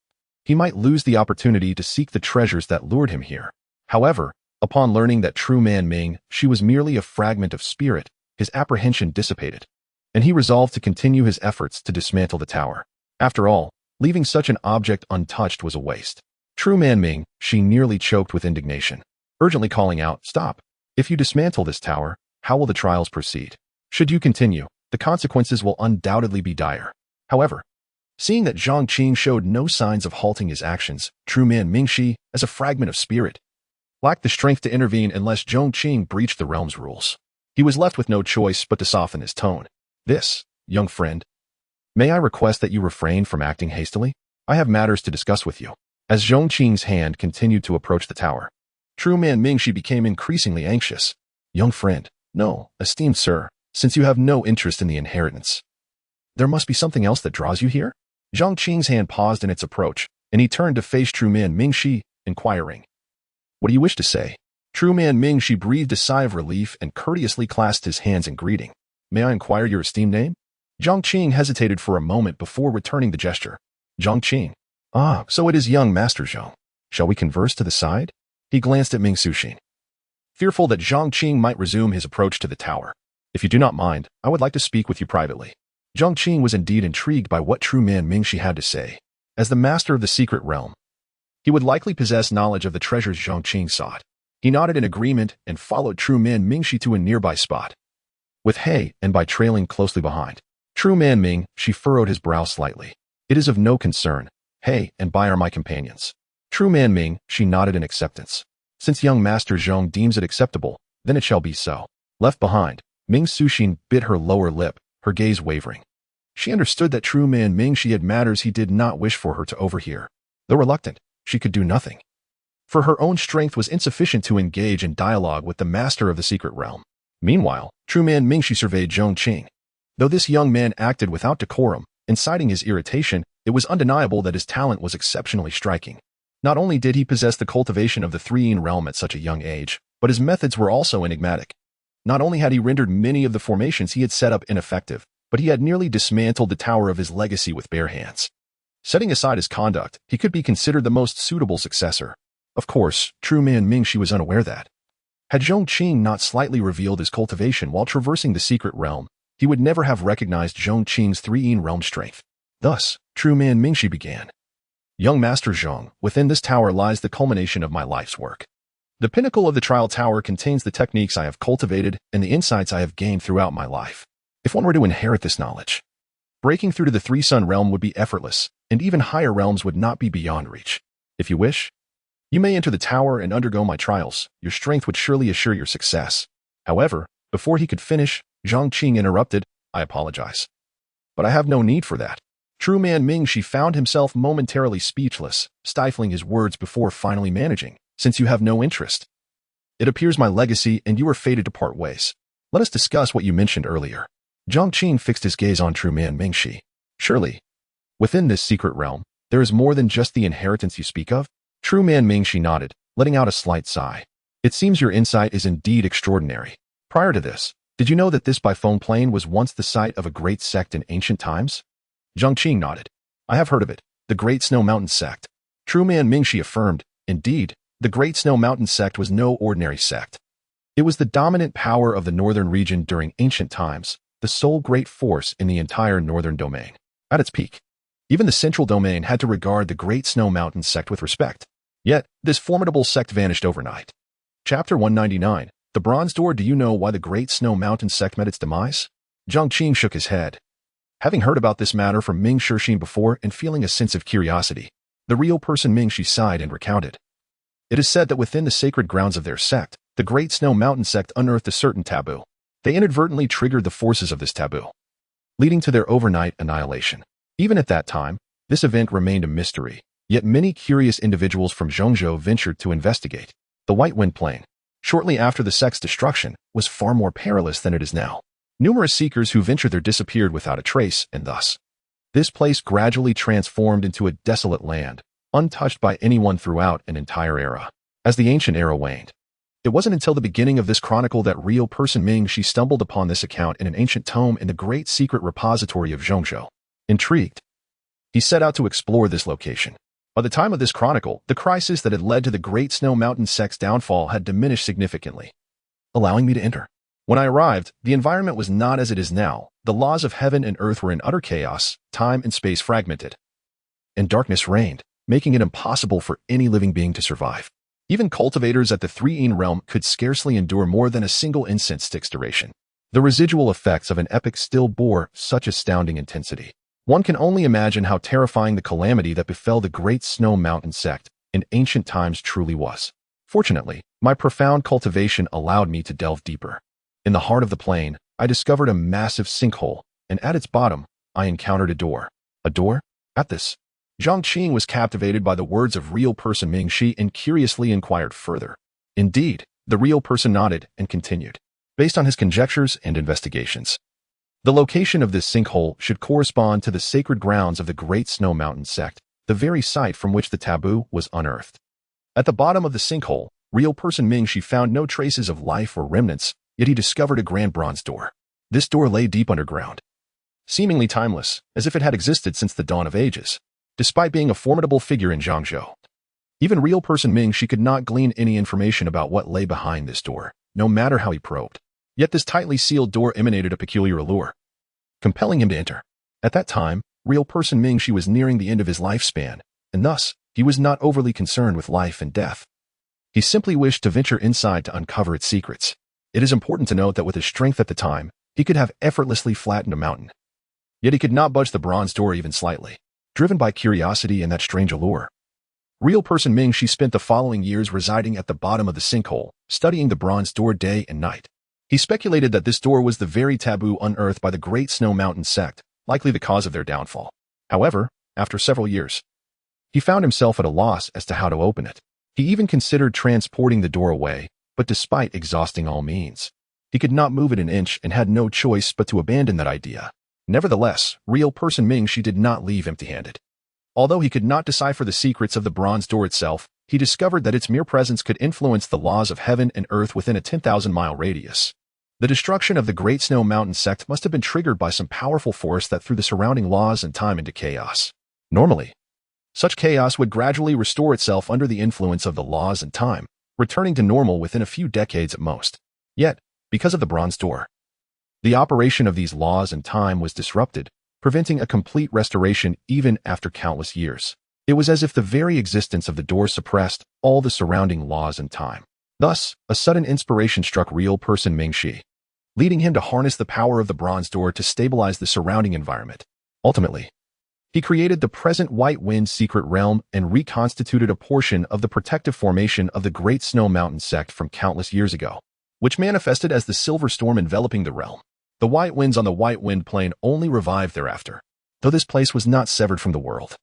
S2: he might lose the opportunity to seek the treasures that lured him here. However, upon learning that true man Ming Shi was merely a fragment of spirit, his apprehension dissipated, and he resolved to continue his efforts to dismantle the tower. After all, leaving such an object untouched was a waste. True man Ming Shi nearly choked with indignation, urgently calling out, Stop! If you dismantle this tower, how will the trials proceed? Should you continue, the consequences will undoubtedly be dire. However, seeing that Zhong Qing showed no signs of halting his actions, true man Ming Shi, as a fragment of spirit, lacked the strength to intervene unless Zhong Qing breached the realm's rules. He was left with no choice but to soften his tone. This, young friend, may I request that you refrain from acting hastily? I have matters to discuss with you. As Zhong Qing's hand continued to approach the tower, true man Ming Shi became increasingly anxious. Young friend, no, esteemed sir, since you have no interest in the inheritance, there must be something else that draws you here? Zhong Qing's hand paused in its approach, and he turned to face true man Ming Shi, inquiring, What do you wish to say? True man Ming Shi breathed a sigh of relief and courteously clasped his hands in greeting. May I inquire your esteemed name? Zhong Qing hesitated for a moment before returning the gesture. Zhong Qing. Ah, so it is young Master Zhong. Shall we converse to the side? He glanced at Ming Suxin, fearful that Zhong Qing might resume his approach to the tower. If you do not mind, I would like to speak with you privately. Zhong Qing was indeed intrigued by what true man Mingxi had to say. As the master of the secret realm, he would likely possess knowledge of the treasures Zhong Qing sought. He nodded in agreement and followed true man Mingxi to a nearby spot. With He and by trailing closely behind true man Ming, she furrowed his brow slightly. It is of no concern. He and Bai are my companions. True man Ming, she nodded in acceptance. Since young master Zhong deems it acceptable, then it shall be so. Left behind, Ming Suxin bit her lower lip, her gaze wavering. She understood that true man Ming she had matters he did not wish for her to overhear. Though reluctant, she could do nothing. For her own strength was insufficient to engage in dialogue with the master of the secret realm. Meanwhile, true man Ming she surveyed Zhong Qing. Though this young man acted without decorum, inciting his irritation, it was undeniable that his talent was exceptionally striking. Not only did he possess the cultivation of the three-in realm at such a young age, but his methods were also enigmatic. Not only had he rendered many of the formations he had set up ineffective, but he had nearly dismantled the tower of his legacy with bare hands. Setting aside his conduct, he could be considered the most suitable successor. Of course, true man Ming she was unaware that, had Zhong Qing not slightly revealed his cultivation while traversing the secret realm, he would never have recognized Zhong Qing's three-in realm strength. Thus, true man Ming she began. Young Master Zhong, within this tower lies the culmination of my life's work. The pinnacle of the trial tower contains the techniques I have cultivated and the insights I have gained throughout my life. If one were to inherit this knowledge, breaking through to the three-sun realm would be effortless, and even higher realms would not be beyond reach. If you wish, you may enter the tower and undergo my trials. Your strength would surely assure your success. However, before he could finish, Zhong Qing interrupted. I apologize, but I have no need for that. True man Ming she found himself momentarily speechless, stifling his words before finally managing. Since you have no interest, it appears my legacy and you are fated to part ways. Let us discuss what you mentioned earlier. Zhong Qing fixed his gaze on true man Ming she. Surely, within this secret realm, there is more than just the inheritance you speak of? True man Ming she nodded, letting out a slight sigh. It seems your insight is indeed extraordinary. Prior to this, did you know that this Bifeng Plain was once the site of a great sect in ancient times? Zhong Qing nodded. I have heard of it, the Great Snow Mountain Sect. True man Ming she affirmed. Indeed, the Great Snow Mountain Sect was no ordinary sect. It was the dominant power of the northern region during ancient times, the sole great force in the entire northern domain. At its peak, even the central domain had to regard the Great Snow Mountain Sect with respect. Yet, this formidable sect vanished overnight. Chapter 199, The Bronze Door. Do you know why the Great Snow Mountain Sect met its demise? Zhong Qing shook his head. Having heard about this matter from Ming Shixin before and feeling a sense of curiosity, the real person Ming she sighed and recounted. It is said that within the sacred grounds of their sect, the Great Snow Mountain Sect unearthed a certain taboo. They inadvertently triggered the forces of this taboo, leading to their overnight annihilation. Even at that time, this event remained a mystery, yet many curious individuals from Zhongzhou ventured to investigate. The White Wind Plain, shortly after the sect's destruction, was far more perilous than it is now. Numerous seekers who ventured there disappeared without a trace, and thus, this place gradually transformed into a desolate land, untouched by anyone throughout an entire era. As the ancient era waned, it wasn't until the beginning of this chronicle that real person Ming she stumbled upon this account in an ancient tome in the great secret repository of Zhongzhou. Intrigued, he set out to explore this location. By the time of this chronicle, the crisis that had led to the Great Snow Mountain Sect's downfall had diminished significantly, allowing me to enter. When I arrived, the environment was not as it is now. The laws of heaven and earth were in utter chaos, time and space fragmented, and darkness reigned, making it impossible for any living being to survive. Even cultivators at the three-in realm could scarcely endure more than a single incense stick's duration. The residual effects of an epic still bore such astounding intensity. One can only imagine how terrifying the calamity that befell the Great Snow Mountain Sect in ancient times truly was. Fortunately, my profound cultivation allowed me to delve deeper. In the heart of the plain, I discovered a massive sinkhole, and at its bottom, I encountered a door. A door? At this, Zhong Qing was captivated by the words of real person Ming Shi and curiously inquired further. Indeed, the real person nodded and continued. Based on his conjectures and investigations, the location of this sinkhole should correspond to the sacred grounds of the Great Snow Mountain Sect, the very site from which the taboo was unearthed. At the bottom of the sinkhole, real person Ming Shi found no traces of life or remnants, yet he discovered a grand bronze door. This door lay deep underground, seemingly timeless, as if it had existed since the dawn of ages. Despite being a formidable figure in Zhongzhou, even real person Ming Shi could not glean any information about what lay behind this door, no matter how he probed. Yet this tightly sealed door emanated a peculiar allure. compelling him to enter. At that time, real person Ming Shi was nearing the end of his lifespan, and thus, he was not overly concerned with life and death. He simply wished to venture inside to uncover its secrets. It is important to note that with his strength at the time, he could have effortlessly flattened a mountain. Yet he could not budge the bronze door even slightly, driven by curiosity and that strange allure. Real person Ming Shi spent the following years residing at the bottom of the sinkhole, studying the bronze door day and night. He speculated that this door was the very taboo unearthed by the Great Snow Mountain Sect, likely the cause of their downfall. However, after several years, he found himself at a loss as to how to open it. He even considered transporting the door away, but despite exhausting all means, he could not move it an inch and had no choice but to abandon that idea. Nevertheless, real person Ming Shi did not leave empty-handed. Although he could not decipher the secrets of the bronze door itself, he discovered that its mere presence could influence the laws of heaven and earth within a 10,000-mile radius. The destruction of the Great Snow Mountain Sect must have been triggered by some powerful force that threw the surrounding laws and time into chaos. Normally, such chaos would gradually restore itself under the influence of the laws and time, returning to normal within a few decades at most. Yet, because of the bronze door, the operation of these laws and time was disrupted, preventing a complete restoration even after countless years. It was as if the very existence of the door suppressed all the surrounding laws and time. Thus, a sudden inspiration struck real person Ming Shi, leading him to harness the power of the bronze door to stabilize the surrounding environment. Ultimately, he created the present White Wind secret realm and reconstituted a portion of the protective formation of the Great Snow Mountain Sect from countless years ago, which manifested as the silver storm enveloping the realm. The White Winds on the White Wind Plain only revived thereafter, though this place was not severed from the world.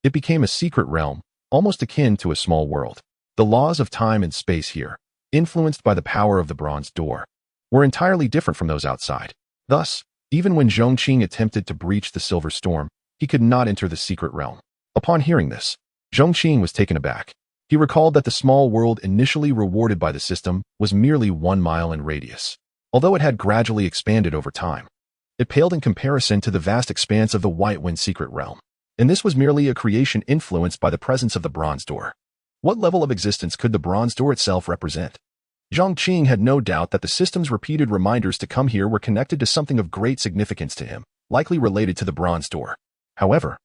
S2: It became a secret realm, almost akin to a small world. The laws of time and space here, influenced by the power of the bronze door, were entirely different from those outside. Thus, even when Zhong Qing attempted to breach the silver storm, he could not enter the secret realm. Upon hearing this, Zhong Qing was taken aback. He recalled that the small world initially rewarded by the system was merely 1 mile in radius. Although it had gradually expanded over time, it paled in comparison to the vast expanse of the White Wind secret realm. And this was merely a creation influenced by the presence of the bronze door. What level of existence could the bronze door itself represent? Zhong Qing had no doubt that the system's repeated reminders to come here were connected to something of great significance to him, likely related to the bronze door. However,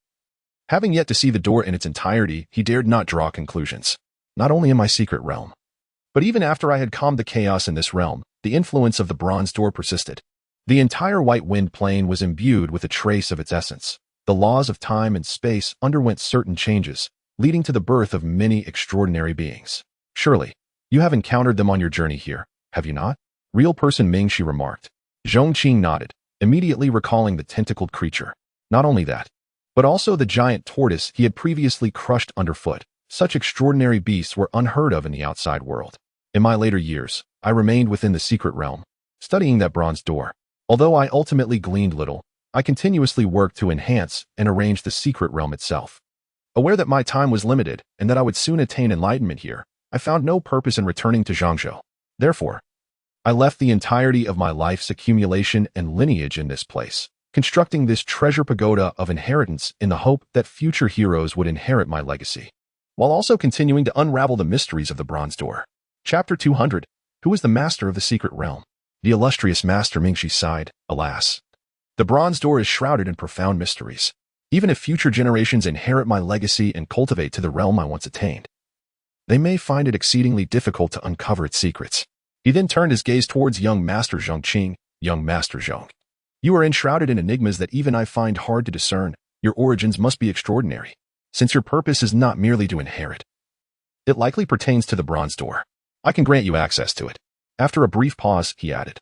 S2: having yet to see the door in its entirety, he dared not draw conclusions. Not only in my secret realm, but even after I had calmed the chaos in this realm, the influence of the bronze door persisted. The entire White Wind Plain was imbued with a trace of its essence. The laws of time and space underwent certain changes, leading to the birth of many extraordinary beings. Surely, you have encountered them on your journey here, have you not? Real person Ming Shi remarked. Zhong Qing nodded, immediately recalling the tentacled creature. Not only that, but also the giant tortoise he had previously crushed underfoot. Such extraordinary beasts were unheard of in the outside world. In my later years, I remained within the secret realm, studying that bronze door. Although I ultimately gleaned little, I continuously worked to enhance and arrange the secret realm itself. Aware that my time was limited and that I would soon attain enlightenment here, I found no purpose in returning to Zhangzhou. Therefore, I left the entirety of my life's accumulation and lineage in this place, constructing this treasure pagoda of inheritance in the hope that future heroes would inherit my legacy, while also continuing to unravel the mysteries of the bronze door. Chapter 200. Who is the master of the secret realm? The illustrious master Ming Shi sighed. Alas, the bronze door is shrouded in profound mysteries. Even if future generations inherit my legacy and cultivate to the realm I once attained, they may find it exceedingly difficult to uncover its secrets. He then turned his gaze towards young Master Zhong Qing. Young Master Zhong, you are enshrouded in enigmas that even I find hard to discern. Your origins must be extraordinary, since your purpose is not merely to inherit. It likely pertains to the bronze door. I can grant you access to it. After a brief pause, he added,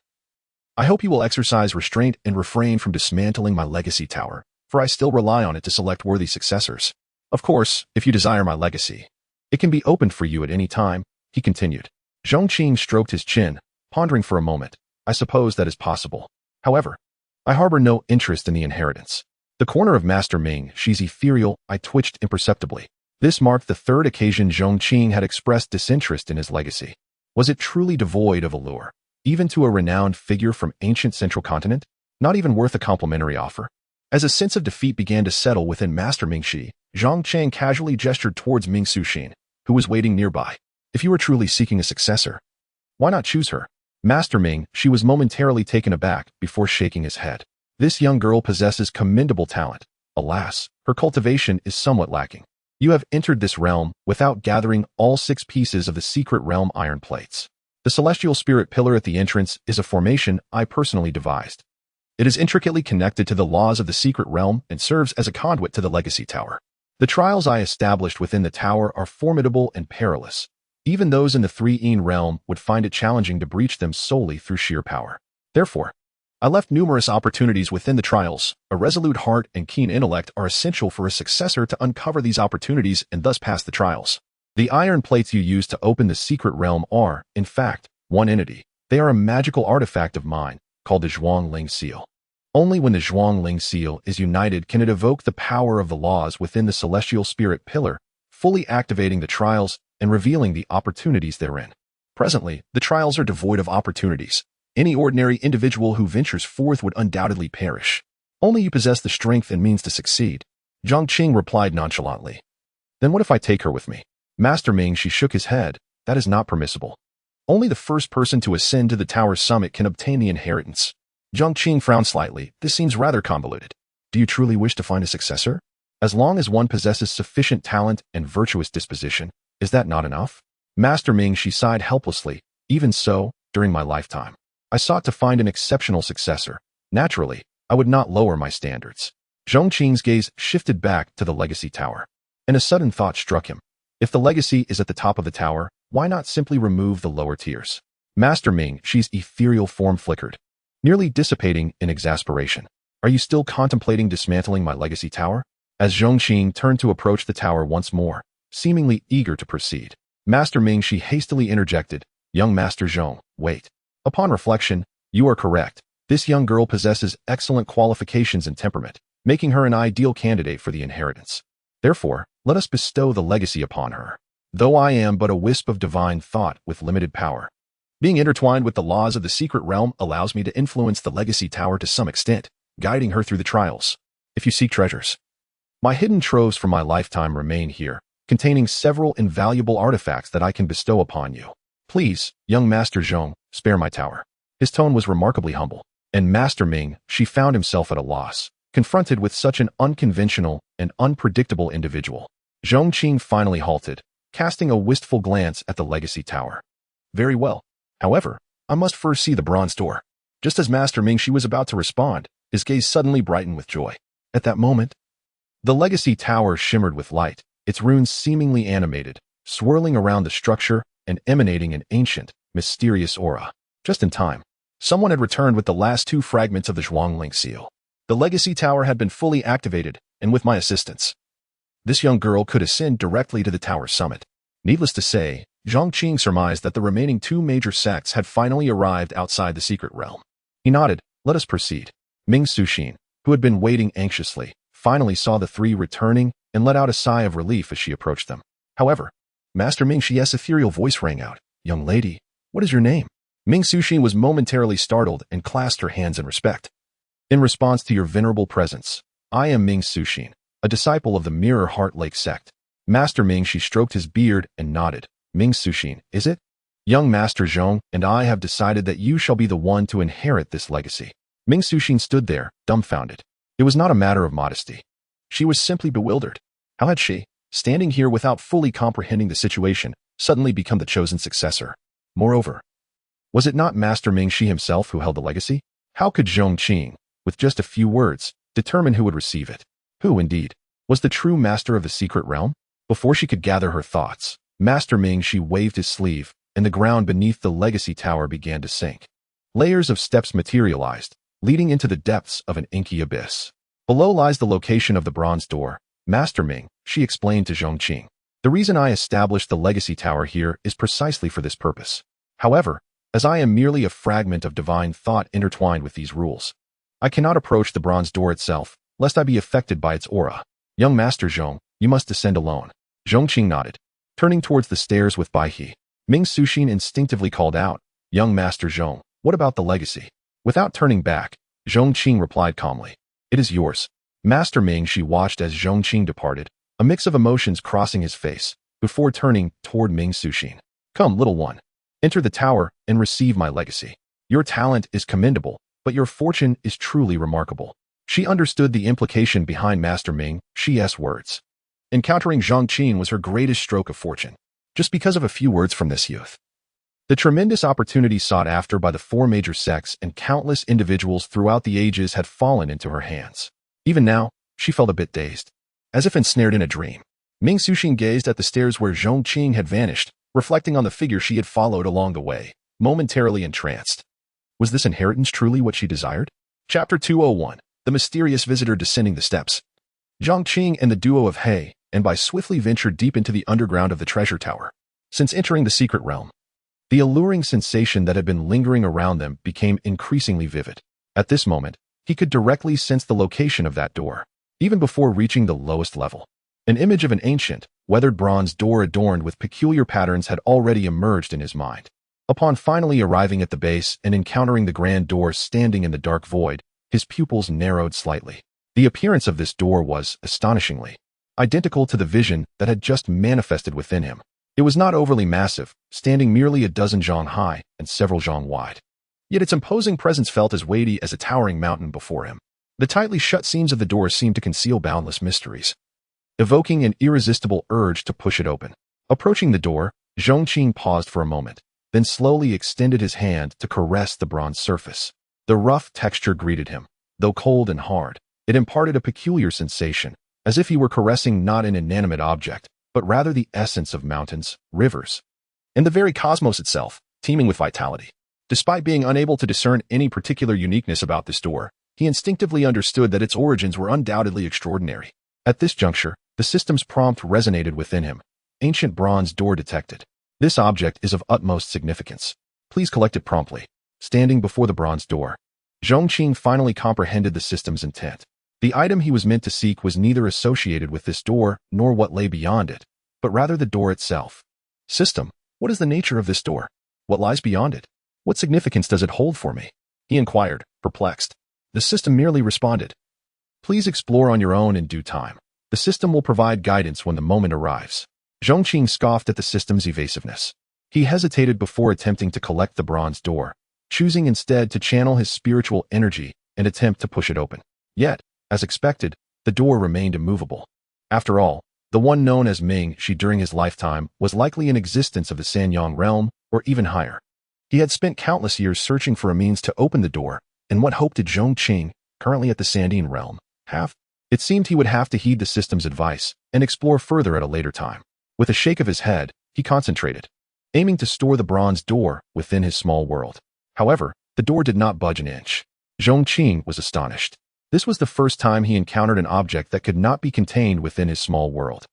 S2: I hope you will exercise restraint and refrain from dismantling my legacy tower, for I still rely on it to select worthy successors. Of course, if you desire my legacy, it can be opened for you at any time, he continued. Zhong Qing stroked his chin, pondering for a moment. I suppose that is possible. However, I harbor no interest in the inheritance. The corner of Master Ming Shi's ethereal eye twitched imperceptibly. This marked the third occasion Zhong Qing had expressed disinterest in his legacy. Was it truly devoid of allure, even to a renowned figure from ancient central continent? Not even worth a complimentary offer? As a sense of defeat began to settle within Master Ming Shi, Zhong Qing casually gestured towards Ming Suxin, who was waiting nearby. If you are truly seeking a successor, why not choose her? Master Ming Shi was momentarily taken aback before shaking his head. This young girl possesses commendable talent. Alas, her cultivation is somewhat lacking. You have entered this realm without gathering all 6 pieces of the secret realm iron plates. The celestial spirit pillar at the entrance is a formation I personally devised. It is intricately connected to the laws of the secret realm and serves as a conduit to the legacy tower. The trials I established within the tower are formidable and perilous. Even those in the 3-een realm would find it challenging to breach them solely through sheer power. Therefore, I left numerous opportunities within the trials. A resolute heart and keen intellect are essential for a successor to uncover these opportunities and thus pass the trials. The iron plates you use to open the secret realm are, in fact, one entity. They are a magical artifact of mine, called the Zhong Qing seal. Only when the Zhong Qing seal is united can it evoke the power of the laws within the celestial spirit pillar, fully activating the trials and revealing the opportunities therein. Presently, the trials are devoid of opportunities. Any ordinary individual who ventures forth would undoubtedly perish. Only you possess the strength and means to succeed. Zhong Qing replied nonchalantly. Then what if I take her with me? Master Ming, she shook his head. That is not permissible. Only the first person to ascend to the tower's summit can obtain the inheritance. Zhong Qing frowned slightly. This seems rather convoluted. Do you truly wish to find a successor? As long as one possesses sufficient talent and virtuous disposition, is that not enough? Master Ming, she sighed helplessly. Even so, during my lifetime, I sought to find an exceptional successor. Naturally, I would not lower my standards. Zhong Qing's gaze shifted back to the legacy tower, and a sudden thought struck him. If the legacy is at the top of the tower, why not simply remove the lower tiers? Master Ming, she's ethereal form flickered, nearly dissipating in exasperation. Are you still contemplating dismantling my legacy tower? As Zhong Qing turned to approach the tower once more, seemingly eager to proceed, Master Ming, she hastily interjected, Young Master Zhong, wait. Upon reflection, you are correct. This young girl possesses excellent qualifications and temperament, making her an ideal candidate for the inheritance. Therefore, let us bestow the legacy upon her. Though I am but a wisp of divine thought with limited power, being intertwined with the laws of the secret realm allows me to influence the legacy tower to some extent, guiding her through the trials. If you seek treasures, my hidden troves from my lifetime remain here, containing several invaluable artifacts that I can bestow upon you. Please, young Master Zhong, spare my tower. His tone was remarkably humble, and Master Ming, she found himself at a loss, confronted with such an unconventional and unpredictable individual. Zhong Qing finally halted, casting a wistful glance at the legacy tower. Very well. However, I must first see the bronze door. Just as Master Ming, she was about to respond, his gaze suddenly brightened with joy. At that moment, the legacy tower shimmered with light, its runes seemingly animated, swirling around the structure and emanating an ancient, mysterious aura. Just in time, someone had returned with the last 2 fragments of the Zhong Qing seal. The legacy tower had been fully activated, and with my assistance, this young girl could ascend directly to the tower's summit. Needless to say, Zhong Qing surmised that the remaining 2 major sects had finally arrived outside the secret realm. He nodded. Let us proceed. Ming Suxin, who had been waiting anxiously, finally saw the 3 returning and let out a sigh of relief as she approached them. However, Master Ming, she's ethereal voice rang out. Young lady, what is your name? Ming Suxin was momentarily startled and clasped her hands in respect. In response to your venerable presence, I am Ming Suxin, a disciple of the Mirror Heart Lake sect. Master Ming, she stroked his beard and nodded. Ming Suxin, is it? Young Master Zhong and I have decided that you shall be the one to inherit this legacy. Ming Suxin stood there, dumbfounded. It was not a matter of modesty. She was simply bewildered. How had she, standing here without fully comprehending the situation, suddenly become the chosen successor? Moreover, was it not Master Ming, she himself, who held the legacy? How could Zhong Qing, with just a few words, determine who would receive it? Who, indeed, was the true master of the secret realm? Before she could gather her thoughts, Master Ming, she waved his sleeve, and the ground beneath the legacy tower began to sink. Layers of steps materialized, leading into the depths of an inky abyss. Below lies the location of the bronze door. Master Ming, she explained to Zhong Qing. The reason I established the legacy tower here is precisely for this purpose. However, as I am merely a fragment of divine thought intertwined with these rules, I cannot approach the bronze door itself, lest I be affected by its aura. Young Master Zhong, you must descend alone. Zhong Qing nodded, turning towards the stairs with Bai He. Ming Suxin instinctively called out, Young Master Zhong, what about the legacy? Without turning back, Zhong Qing replied calmly, It is yours. Master Ming, she watched as Zhong Qing departed, a mix of emotions crossing his face, before turning toward Ming Suxin. Come, little one. Enter the tower and receive my legacy. Your talent is commendable, but your fortune is truly remarkable. She understood the implication behind Master Ming Shi's words. Encountering Zhong Qing was her greatest stroke of fortune, just because of a few words from this youth. The tremendous opportunity sought after by the four major sects and countless individuals throughout the ages had fallen into her hands. Even now, she felt a bit dazed, as if ensnared in a dream. Ming Suxing gazed at the stairs where Zhong Qing had vanished, reflecting on the figure she had followed along the way, momentarily entranced. Was this inheritance truly what she desired? Chapter 201. The mysterious visitor descending the steps. Zhong Qing and the duo of He and Bai swiftly ventured deep into the underground of the treasure tower. Since entering the secret realm, the alluring sensation that had been lingering around them became increasingly vivid. At this moment, he could directly sense the location of that door, even before reaching the lowest level. An image of an ancient, weathered bronze door adorned with peculiar patterns had already emerged in his mind. Upon finally arriving at the base and encountering the grand door standing in the dark void, his pupils narrowed slightly. The appearance of this door was, astonishingly, identical to the vision that had just manifested within him. It was not overly massive, standing merely a dozen zhang high and several zhang wide. Yet its imposing presence felt as weighty as a towering mountain before him. The tightly shut seams of the door seemed to conceal boundless mysteries, evoking an irresistible urge to push it open. Approaching the door, Zhong Qing paused for a moment, then slowly extended his hand to caress the bronze surface. The rough texture greeted him. Though cold and hard, it imparted a peculiar sensation, as if he were caressing not an inanimate object, but rather the essence of mountains, rivers, and the very cosmos itself, teeming with vitality. Despite being unable to discern any particular uniqueness about this door, he instinctively understood that its origins were undoubtedly extraordinary. At this juncture, the system's prompt resonated within him. Ancient bronze door detected. This object is of utmost significance. Please collect it promptly. Standing before the bronze door, Zhong Qing finally comprehended the system's intent. The item he was meant to seek was neither associated with this door nor what lay beyond it, but rather the door itself. System, what is the nature of this door? What lies beyond it? What significance does it hold for me? He inquired, perplexed. The system merely responded. Please explore on your own in due time. The system will provide guidance when the moment arrives. Zhong Qing scoffed at the system's evasiveness. He hesitated before attempting to collect the bronze door, choosing instead to channel his spiritual energy and attempt to push it open. Yet, as expected, the door remained immovable. After all, the one known as Ming Shi during his lifetime was likely in existence of the Sanyang realm, or even higher. He had spent countless years searching for a means to open the door, and what hope did Zhong Qing, currently at the Sandine realm, have? It seemed he would have to heed the system's advice and explore further at a later time. With a shake of his head, he concentrated, aiming to store the bronze door within his small world. However, the door did not budge an inch. Zhong Qing was astonished. This was the first time he encountered an object that could not be contained within his small world.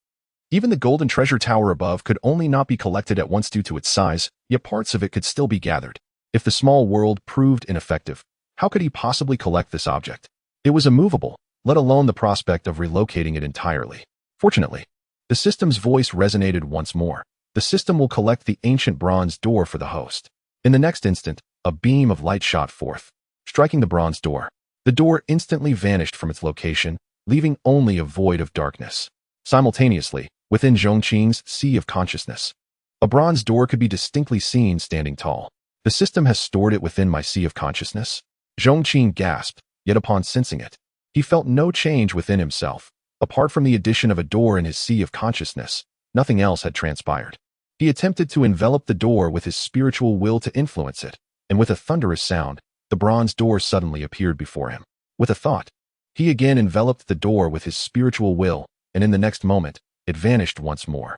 S2: Even the golden treasure tower above could only not be collected at once due to its size, yet parts of it could still be gathered. If the small world proved ineffective, how could he possibly collect this object? It was immovable, let alone the prospect of relocating it entirely. Fortunately, the system's voice resonated once more. The system will collect the ancient bronze door for the host. In the next instant, a beam of light shot forth, striking the bronze door. The door instantly vanished from its location, leaving only a void of darkness. Simultaneously, within Zhong Qing's sea of consciousness, a bronze door could be distinctly seen standing tall. The system has stored it within my sea of consciousness? Zhong Qing gasped, yet upon sensing it, he felt no change within himself. Apart from the addition of a door in his sea of consciousness, nothing else had transpired. He attempted to envelop the door with his spiritual will to influence it, and with a thunderous sound, the bronze door suddenly appeared before him. With a thought, he again enveloped the door with his spiritual will, and in the next moment, it vanished once more.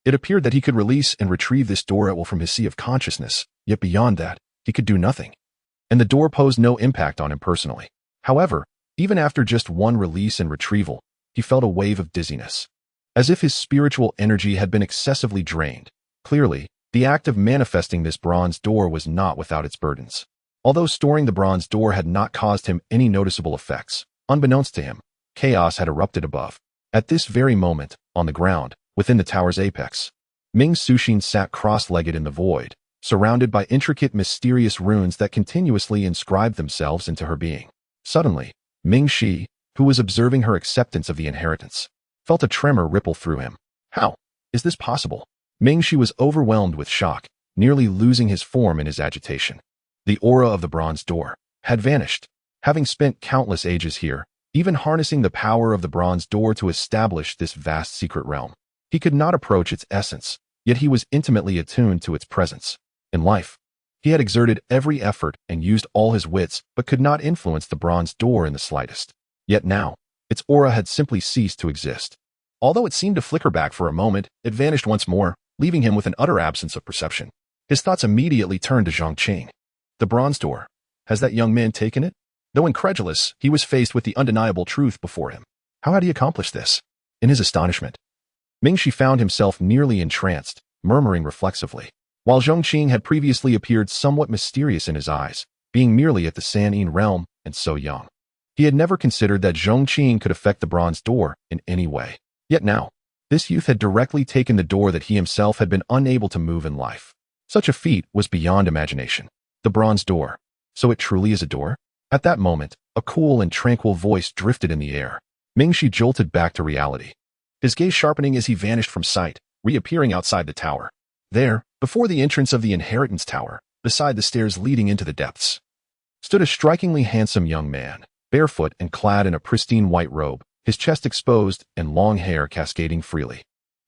S2: It appeared that he could release and retrieve this door at will from his sea of consciousness, yet beyond that, he could do nothing. And the door posed no impact on him personally. However, even after just one release and retrieval, he felt a wave of dizziness, as if his spiritual energy had been excessively drained. Clearly, the act of manifesting this bronze door was not without its burdens. Although storing the bronze door had not caused him any noticeable effects, unbeknownst to him, chaos had erupted above. At this very moment, on the ground, within the tower's apex, Ming Suxing sat cross-legged in the void, surrounded by intricate mysterious runes that continuously inscribed themselves into her being. Suddenly, Ming Shi, who was observing her acceptance of the inheritance, felt a tremor ripple through him. How is this possible? Ming Shi was overwhelmed with shock, nearly losing his form in his agitation. The aura of the bronze door had vanished. Having spent countless ages here, even harnessing the power of the bronze door to establish this vast secret realm, he could not approach its essence, yet he was intimately attuned to its presence. In life, he had exerted every effort and used all his wits, but could not influence the bronze door in the slightest. Yet now, its aura had simply ceased to exist. Although it seemed to flicker back for a moment, it vanished once more, leaving him with an utter absence of perception. His thoughts immediately turned to Zhong Qing. The bronze door. Has that young man taken it? Though incredulous, he was faced with the undeniable truth before him. How had he accomplished this? In his astonishment, Mingxi found himself nearly entranced, murmuring reflexively. While Zhong Qing had previously appeared somewhat mysterious in his eyes, being merely at the Sanyin realm and so young, he had never considered that Zhong Qing could affect the bronze door in any way. Yet now, this youth had directly taken the door that he himself had been unable to move in life. Such a feat was beyond imagination. The bronze door. So it truly is a door? At that moment, a cool and tranquil voice drifted in the air. Mingxi jolted back to reality, his gaze sharpening as he vanished from sight, reappearing outside the tower. There, before the entrance of the inheritance tower, beside the stairs leading into the depths, stood a strikingly handsome young man, barefoot and clad in a pristine white robe, his chest exposed and long hair cascading freely.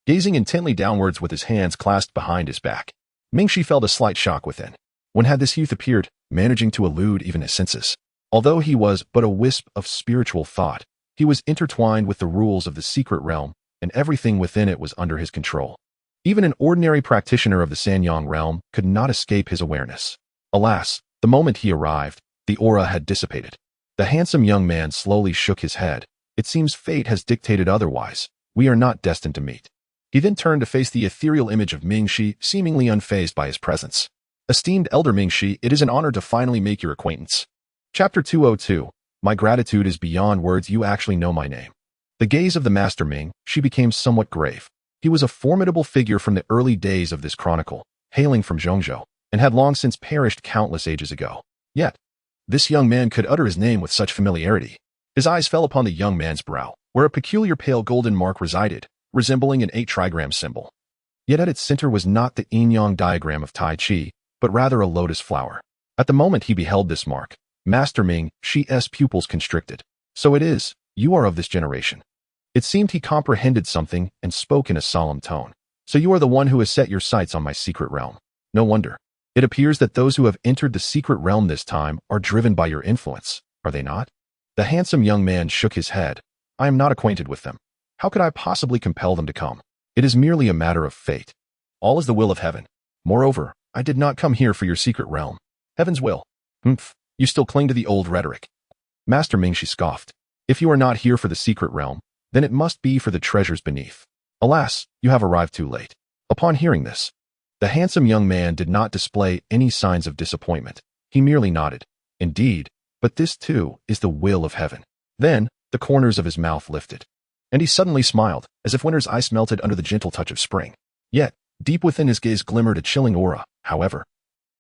S2: Gazing intently downwards with his hands clasped behind his back, Mingxi felt a slight shock within. When had this youth appeared, managing to elude even his senses? Although he was but a wisp of spiritual thought, he was intertwined with the rules of the secret realm, and everything within it was under his control. Even an ordinary practitioner of the Sanyang realm could not escape his awareness. Alas, the moment he arrived, the aura had dissipated. The handsome young man slowly shook his head. It seems fate has dictated otherwise. We are not destined to meet. He then turned to face the ethereal image of Mingxi, seemingly unfazed by his presence. Esteemed Elder Mingxi, it is an honor to finally make your acquaintance. Chapter 202. My gratitude is beyond words. You actually know my name. The gaze of the Master Ming, she became somewhat grave. He was a formidable figure from the early days of this chronicle, hailing from Zhongzhou, and had long since perished countless ages ago. Yet, this young man could utter his name with such familiarity. His eyes fell upon the young man's brow, where a peculiar pale golden mark resided, resembling an 8-trigram symbol. Yet at its center was not the yin-yang diagram of Tai Chi, but rather a lotus flower. At the moment he beheld this mark, Master Ming, Shi's pupils constricted. So it is, you are of this generation. It seemed he comprehended something and spoke in a solemn tone. So you are the one who has set your sights on my secret realm. No wonder. It appears that those who have entered the secret realm this time are driven by your influence, are they not? The handsome young man shook his head. I am not acquainted with them. How could I possibly compel them to come? It is merely a matter of fate. All is the will of heaven. Moreover, I did not come here for your secret realm. Heaven's will. Humph, you still cling to the old rhetoric. Master Mingxi scoffed. If you are not here for the secret realm, then it must be for the treasures beneath. Alas, you have arrived too late. Upon hearing this, the handsome young man did not display any signs of disappointment. He merely nodded. Indeed, but this too is the will of heaven. Then, the corners of his mouth lifted, and he suddenly smiled, as if winter's ice melted under the gentle touch of spring. Yet, deep within his gaze glimmered a chilling aura. However,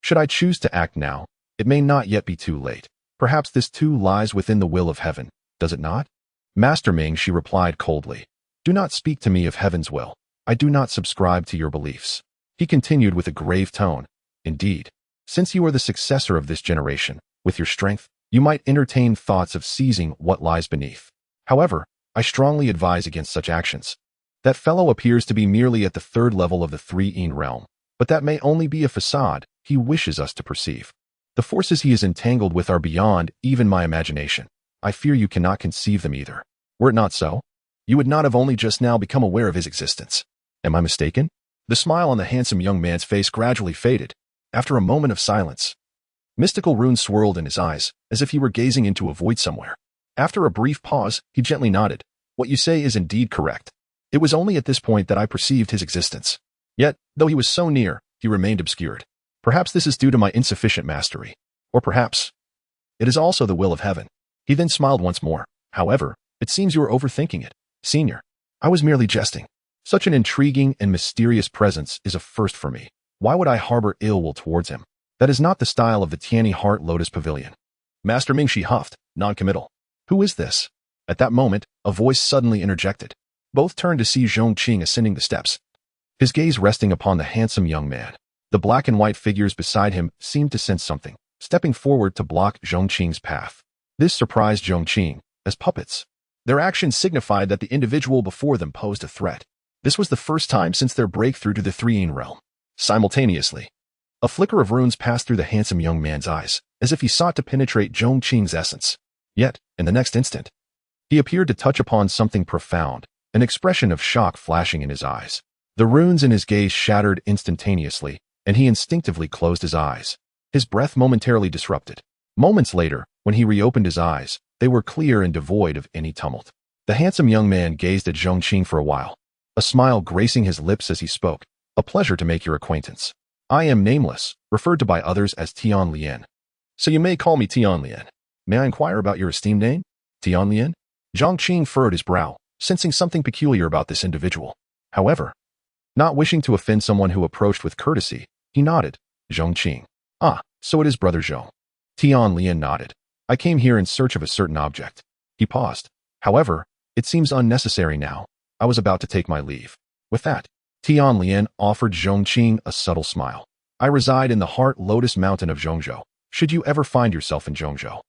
S2: should I choose to act now, it may not yet be too late. Perhaps this too lies within the will of heaven, does it not? Master Ming, she replied coldly. Do not speak to me of heaven's will. I do not subscribe to your beliefs. He continued with a grave tone. Indeed, since you are the successor of this generation, with your strength, you might entertain thoughts of seizing what lies beneath. However, I strongly advise against such actions. That fellow appears to be merely at the 3rd level of the 3-yin realm, but that may only be a facade he wishes us to perceive. The forces he is entangled with are beyond even my imagination. I fear you cannot conceive them either. Were it not so, you would not have only just now become aware of his existence. Am I mistaken? The smile on the handsome young man's face gradually faded. After a moment of silence, mystical runes swirled in his eyes, as if he were gazing into a void somewhere. After a brief pause, he gently nodded. What you say is indeed correct. It was only at this point that I perceived his existence. Yet, though he was so near, he remained obscured. Perhaps this is due to my insufficient mastery. Or perhaps it is also the will of heaven. He then smiled once more. However, it seems you are overthinking it, Senior. I was merely jesting. Such an intriguing and mysterious presence is a first for me. Why would I harbor ill will towards him? That is not the style of the Tianyi Heart Lotus Pavilion. Master Mingxi huffed, non-committal. Who is this? At that moment, a voice suddenly interjected. Both turned to see Zhong Qing ascending the steps, his gaze resting upon the handsome young man. The black and white figures beside him seemed to sense something. stepping forward to block Zhong Qing's path. This surprised Zhong Qing, as puppets. Their actions signified that the individual before them posed a threat. This was the first time since their breakthrough to the Three-Yin realm. Simultaneously, a flicker of runes passed through the handsome young man's eyes, as if he sought to penetrate Zhong Qing's essence. Yet, in the next instant, he appeared to touch upon something profound, an expression of shock flashing in his eyes. The runes in his gaze shattered instantaneously, and he instinctively closed his eyes. His breath momentarily disrupted. Moments later, when he reopened his eyes, they were clear and devoid of any tumult. The handsome young man gazed at Zhong Qing for a while, a smile gracing his lips as he spoke. "A pleasure to make your acquaintance. I am nameless, referred to by others as Tian Lien. So you may call me Tian Lien. May I inquire about your esteemed name?" "Tian Lien?" Zhong Qing furrowed his brow, sensing something peculiar about this individual. However, not wishing to offend someone who approached with courtesy, he nodded. "Zhong Qing. Ah, so it is Brother Zhong." Tian Lien nodded. "I came here in search of a certain object." He paused. "However, it seems unnecessary now. I was about to take my leave." With that, Tian Lien offered Zhong Qing a subtle smile. "I reside in the Heart Lotus Mountain of Zhongzhou. Should you ever find yourself in Zhongzhou,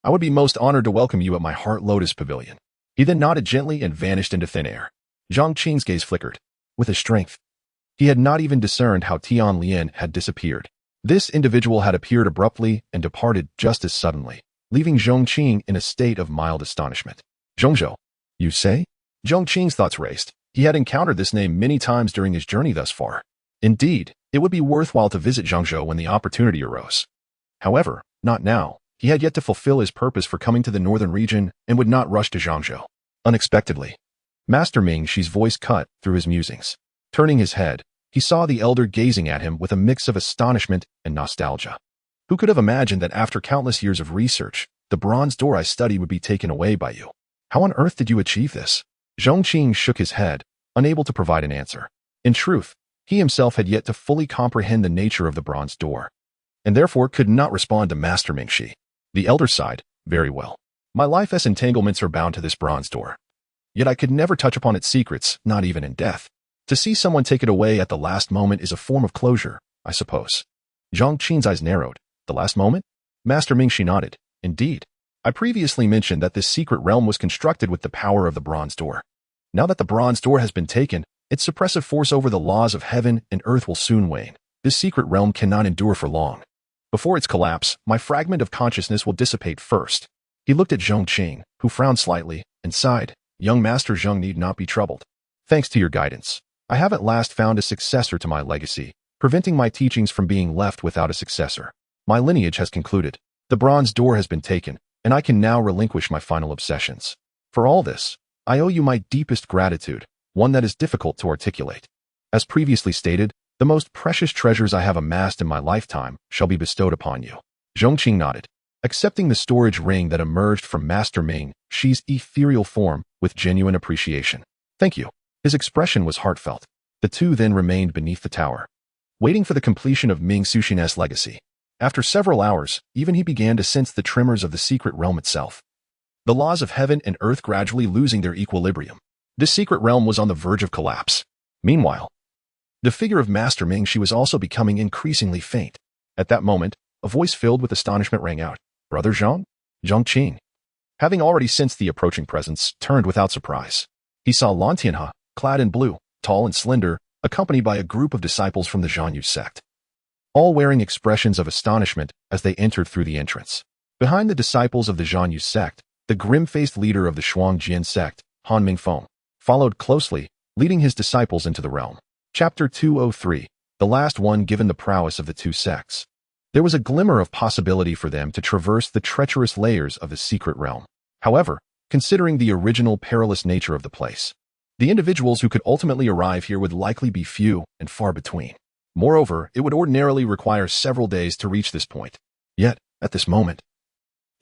S2: I would be most honored to welcome you at my Heart Lotus Pavilion." He then nodded gently and vanished into thin air. Zhong Qing's gaze flickered. With his strength, he had not even discerned how Tian Lien had disappeared. This individual had appeared abruptly and departed just as suddenly, leaving Zhong Qing in a state of mild astonishment. "Zhongzhou, you say?" Zhong Qing's thoughts raced. He had encountered this name many times during his journey thus far. Indeed, it would be worthwhile to visit Zhongzhou when the opportunity arose. However, not now. He had yet to fulfill his purpose for coming to the northern region and would not rush to Zhongzhou. Unexpectedly, Master Ming Shi's voice cut through his musings. Turning his head, he saw the elder gazing at him with a mix of astonishment and nostalgia. "Who could have imagined that after countless years of research, the bronze door I studied would be taken away by you? How on earth did you achieve this?" Zhong Qing shook his head, unable to provide an answer. In truth, he himself had yet to fully comprehend the nature of the bronze door, and therefore could not respond to Master Ming Shi. The elder sighed. "Very well. My life's entanglements are bound to this bronze door. Yet I could never touch upon its secrets, not even in death. To see someone take it away at the last moment is a form of closure, I suppose." Zhong Qing's eyes narrowed. "The last moment?" Master Ming Shi nodded. "Indeed. I previously mentioned that this secret realm was constructed with the power of the bronze door. Now that the bronze door has been taken, its suppressive force over the laws of heaven and earth will soon wane. This secret realm cannot endure for long. Before its collapse, my fragment of consciousness will dissipate first." He looked at Zhong Qing, who frowned slightly, and sighed. "Young Master Zhong need not be troubled. Thanks to your guidance, I have at last found a successor to my legacy, preventing my teachings from being left without a successor. My lineage has concluded. The bronze door has been taken, and I can now relinquish my final obsessions. For all this, I owe you my deepest gratitude, one that is difficult to articulate. As previously stated, the most precious treasures I have amassed in my lifetime shall be bestowed upon you." Zhong Qing nodded, accepting the storage ring that emerged from Master Ming Shi's ethereal form with genuine appreciation. "Thank you." His expression was heartfelt. The two then remained beneath the tower, waiting for the completion of Ming Sushin's legacy. After several hours, even he began to sense the tremors of the secret realm itself. The laws of heaven and earth gradually losing their equilibrium. This secret realm was on the verge of collapse. Meanwhile, the figure of Master Ming Shi was also becoming increasingly faint. At that moment, a voice filled with astonishment rang out. "Brother Zhong?" Zhong Qing, having already sensed the approaching presence, turned without surprise. He saw Lan Tianhe, clad in blue, tall and slender, accompanied by a group of disciples from the Zhong Sect, all wearing expressions of astonishment as they entered through the entrance. Behind the disciples of the Zhong Sect, the grim-faced leader of the Pingjiang Sect, Han Mingfeng, followed closely, leading his disciples into the realm. Chapter 203, the last one given the prowess of the two sects. There was a glimmer of possibility for them to traverse the treacherous layers of the secret realm. However, considering the original perilous nature of the place, the individuals who could ultimately arrive here would likely be few and far between. Moreover, it would ordinarily require several days to reach this point. Yet, at this moment,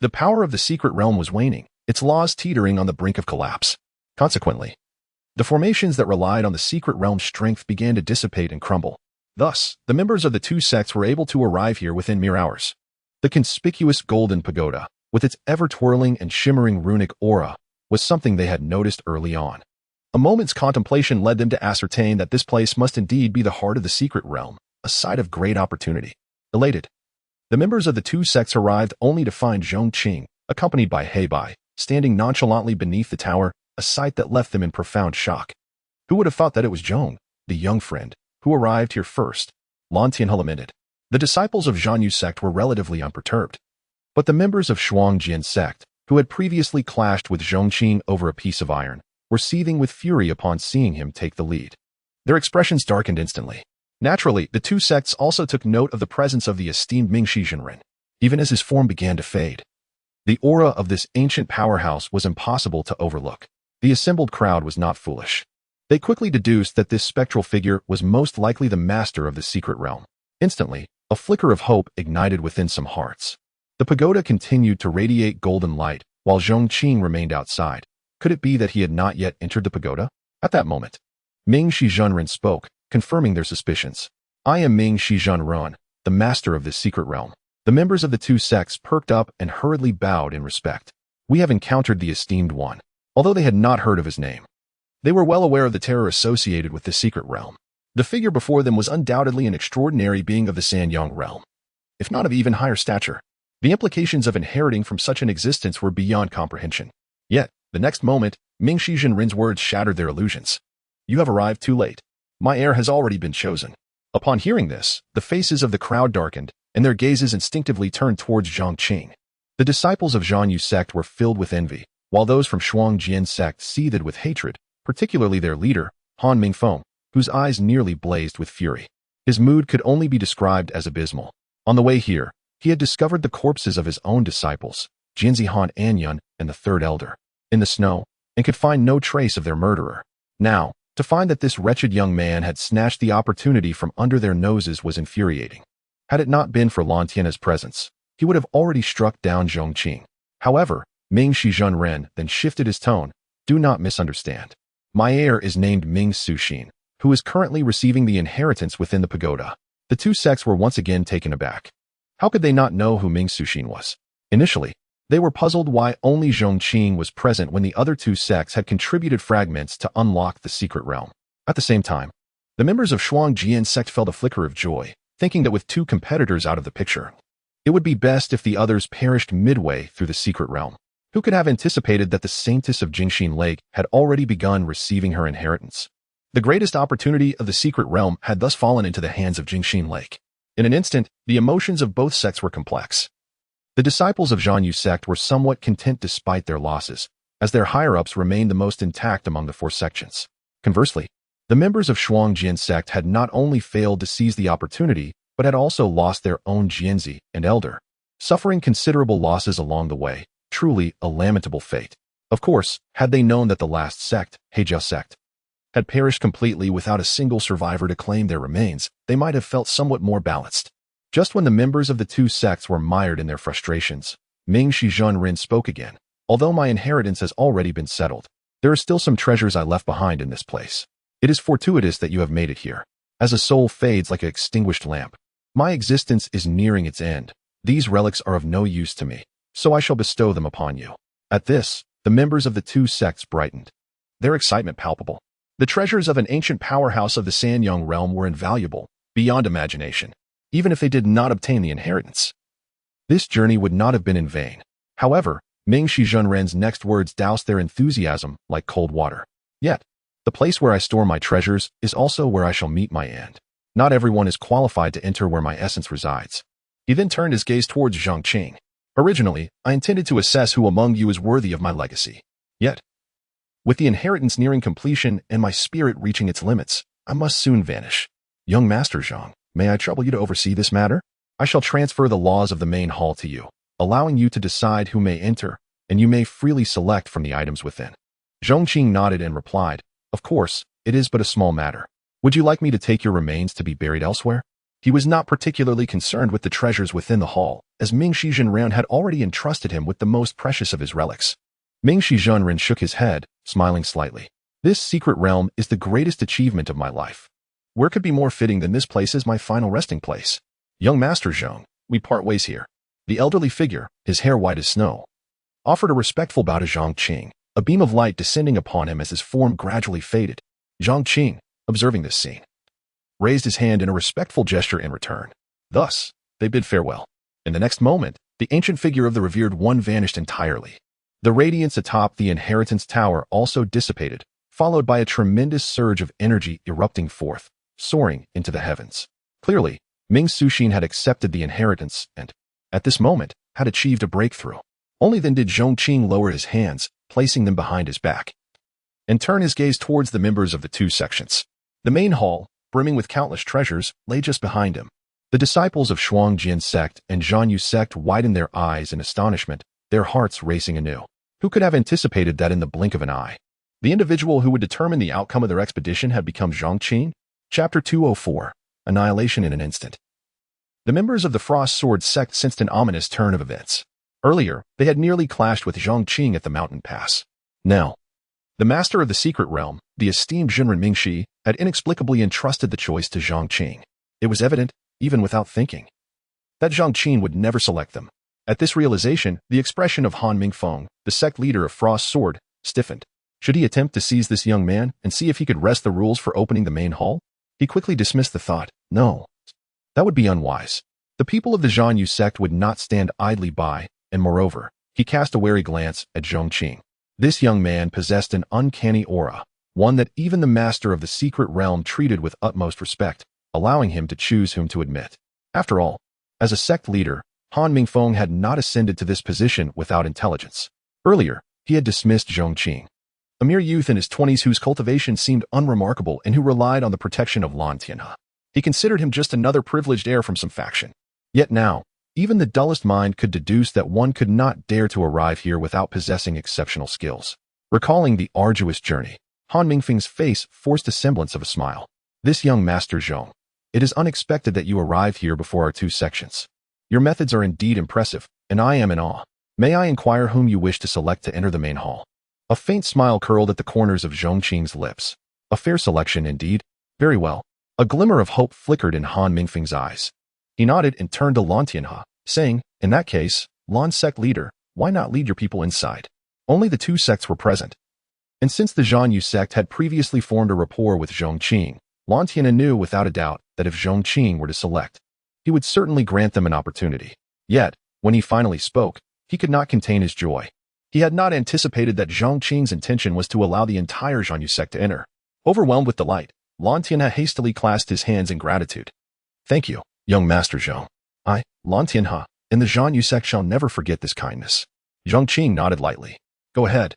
S2: the power of the secret realm was waning, its laws teetering on the brink of collapse. Consequently, the formations that relied on the secret realm's strength began to dissipate and crumble. Thus, the members of the two sects were able to arrive here within mere hours. The conspicuous golden pagoda, with its ever-twirling and shimmering runic aura, was something they had noticed early on. A moment's contemplation led them to ascertain that this place must indeed be the heart of the secret realm, a site of great opportunity. Elated, The members of the two sects arrived only to find Zhong Qing, accompanied by Heibai, standing nonchalantly beneath the tower, a sight that left them in profound shock. Who would have thought that it was Zhong, the young friend, who arrived here first? Lan Tianhe lamented. The disciples of Zhang Yu sect were relatively unperturbed. But the members of Pingjiang Sect, who had previously clashed with Zhong Qing over a piece of iron, were seething with fury upon seeing him take the lead. Their expressions darkened instantly. Naturally, the two sects also took note of the presence of the esteemed Ming Shizhenren, even as his form began to fade. The aura of this ancient powerhouse was impossible to overlook. The assembled crowd was not foolish. They quickly deduced that this spectral figure was most likely the master of the secret realm. Instantly, a flicker of hope ignited within some hearts. The pagoda continued to radiate golden light, while Zhong Qing remained outside. Could it be that he had not yet entered the pagoda? At that moment, Ming Shizhenren spoke, confirming their suspicions. I am Ming Shizhenren, the master of this secret realm. The members of the two sects perked up and hurriedly bowed in respect. We have encountered the esteemed one, although they had not heard of his name. They were well aware of the terror associated with this secret realm. The figure before them was undoubtedly an extraordinary being of the Sanyang realm, if not of even higher stature. The implications of inheriting from such an existence were beyond comprehension. Yet, the next moment, Ming Shizhenren's words shattered their illusions. You have arrived too late. My heir has already been chosen. Upon hearing this, the faces of the crowd darkened, and their gazes instinctively turned towards Zhong Qing. The disciples of Zhang Yu sect were filled with envy, while those from Pingjiang Sect seethed with hatred, particularly their leader, Han Mingfeng, whose eyes nearly blazed with fury. His mood could only be described as abysmal. On the way here, he had discovered the corpses of his own disciples, Jianzi Han Anyun and the third elder, in the snow, and could find no trace of their murderer. Now, to find that this wretched young man had snatched the opportunity from under their noses was infuriating. Had it not been for Lan Tianhe's presence, he would have already struck down Zhong Qing. However, Ming Shizhenren then shifted his tone. Do not misunderstand. My heir is named Ming Suxin, who is currently receiving the inheritance within the pagoda. The two sects were once again taken aback. How could they not know who Ming Suxin was? Initially, they were puzzled why only Zhong Qing was present when the other two sects had contributed fragments to unlock the secret realm. At the same time, the members of Pingjiang Sect felt a flicker of joy, thinking that with two competitors out of the picture, it would be best if the others perished midway through the secret realm. Who could have anticipated that the saintess of Jingxin Lake had already begun receiving her inheritance? The greatest opportunity of the secret realm had thus fallen into the hands of Jingxin Lake. In an instant, the emotions of both sects were complex. The disciples of Zhang Yu sect were somewhat content despite their losses, as their higher-ups remained the most intact among the four sections. Conversely, the members of Pingjiang Sect had not only failed to seize the opportunity, but had also lost their own Jianzi and elder, suffering considerable losses along the way. Truly a lamentable fate. Of course, had they known that the last sect, Heijiao Sect, had perished completely without a single survivor to claim their remains, they might have felt somewhat more balanced. Just when the members of the two sects were mired in their frustrations, Ming Shizhenren spoke again. Although my inheritance has already been settled, there are still some treasures I left behind in this place. It is fortuitous that you have made it here. As a soul fades like an extinguished lamp, my existence is nearing its end. These relics are of no use to me, so I shall bestow them upon you. At this, the members of the two sects brightened, their excitement palpable. The treasures of an ancient powerhouse of the Sanyang realm were invaluable, beyond imagination, even if they did not obtain the inheritance. This journey would not have been in vain. However, Ming Shizhenren's next words doused their enthusiasm like cold water. Yet, the place where I store my treasures is also where I shall meet my end. Not everyone is qualified to enter where my essence resides. He then turned his gaze towards Zhong Qing. Originally, I intended to assess who among you is worthy of my legacy. Yet, with the inheritance nearing completion and my spirit reaching its limits, I must soon vanish. Young Master Zhong, may I trouble you to oversee this matter? I shall transfer the laws of the main hall to you, allowing you to decide who may enter, and you may freely select from the items within. Zhong Qing nodded and replied, Of course, it is but a small matter. Would you like me to take your remains to be buried elsewhere? He was not particularly concerned with the treasures within the hall, as Ming Shizhenren had already entrusted him with the most precious of his relics. Ming Shizhenren shook his head, smiling slightly. This secret realm is the greatest achievement of my life. Where could be more fitting than this place as my final resting place? Young Master Zhong, we part ways here. The elderly figure, his hair white as snow, offered a respectful bow to Zhong Qing, a beam of light descending upon him as his form gradually faded. Zhong Qing, observing this scene, raised his hand in a respectful gesture in return. Thus, they bid farewell. In the next moment, the ancient figure of the revered one vanished entirely. The radiance atop the inheritance tower also dissipated, followed by a tremendous surge of energy erupting forth, soaring into the heavens. Clearly, Ming Suxin had accepted the inheritance and, at this moment, had achieved a breakthrough. Only then did Zhong Qing lower his hands, placing them behind his back, and turn his gaze towards the members of the two sections. The main hall, brimming with countless treasures, lay just behind him. The disciples of Pingjiang Sect and Zhong Sect widened their eyes in astonishment, their hearts racing anew. Who could have anticipated that in the blink of an eye? The individual who would determine the outcome of their expedition had become Zhong Qing? Chapter 204. Annihilation in an instant. The members of the Frost Sword Sect sensed an ominous turn of events. Earlier, they had nearly clashed with Zhong Qing at the mountain pass. Now, the master of the secret realm, the esteemed Jinren Mingxi, had inexplicably entrusted the choice to Zhong Qing. It was evident, even without thinking, that Zhong Qing would never select them. At this realization, the expression of Han Mingfeng, the sect leader of Frost Sword, stiffened. Should he attempt to seize this young man and see if he could wrest the rules for opening the main hall? He quickly dismissed the thought. No, that would be unwise. The people of the Zhong Sect would not stand idly by, and moreover, he cast a wary glance at Zhong Qing. This young man possessed an uncanny aura, one that even the master of the secret realm treated with utmost respect, allowing him to choose whom to admit. After all, as a sect leader, Han Mingfeng had not ascended to this position without intelligence. Earlier, he had dismissed Zhong Qing, a mere youth in his 20s whose cultivation seemed unremarkable and who relied on the protection of Lan Tianhe. He considered him just another privileged heir from some faction. Yet now, even the dullest mind could deduce that one could not dare to arrive here without possessing exceptional skills. Recalling the arduous journey, Han Mingfeng's face forced a semblance of a smile. This young Master Zhong, it is unexpected that you arrived here before our two sections. Your methods are indeed impressive, and I am in awe. May I inquire whom you wish to select to enter the main hall? A faint smile curled at the corners of Zhong Qing's lips. A fair selection indeed. Very well. A glimmer of hope flickered in Han Mingfeng's eyes. He nodded and turned to Lan Tianhe, saying, in that case, Lan Sect leader, why not lead your people inside? Only the two sects were present. And since the Zhong Sect had previously formed a rapport with Zhong Qing, Lan Tianhe knew without a doubt that if Zhong Qing were to select, he would certainly grant them an opportunity. Yet, when he finally spoke, he could not contain his joy. He had not anticipated that Zhong Qing's intention was to allow the entire Zhong Sect to enter. Overwhelmed with delight, Lan Tianhe hastily clasped his hands in gratitude. Thank you, young Master Zhong. I, Lan Tianhe, and the Zhong Sect shall never forget this kindness. Zhong Qing nodded lightly. Go ahead.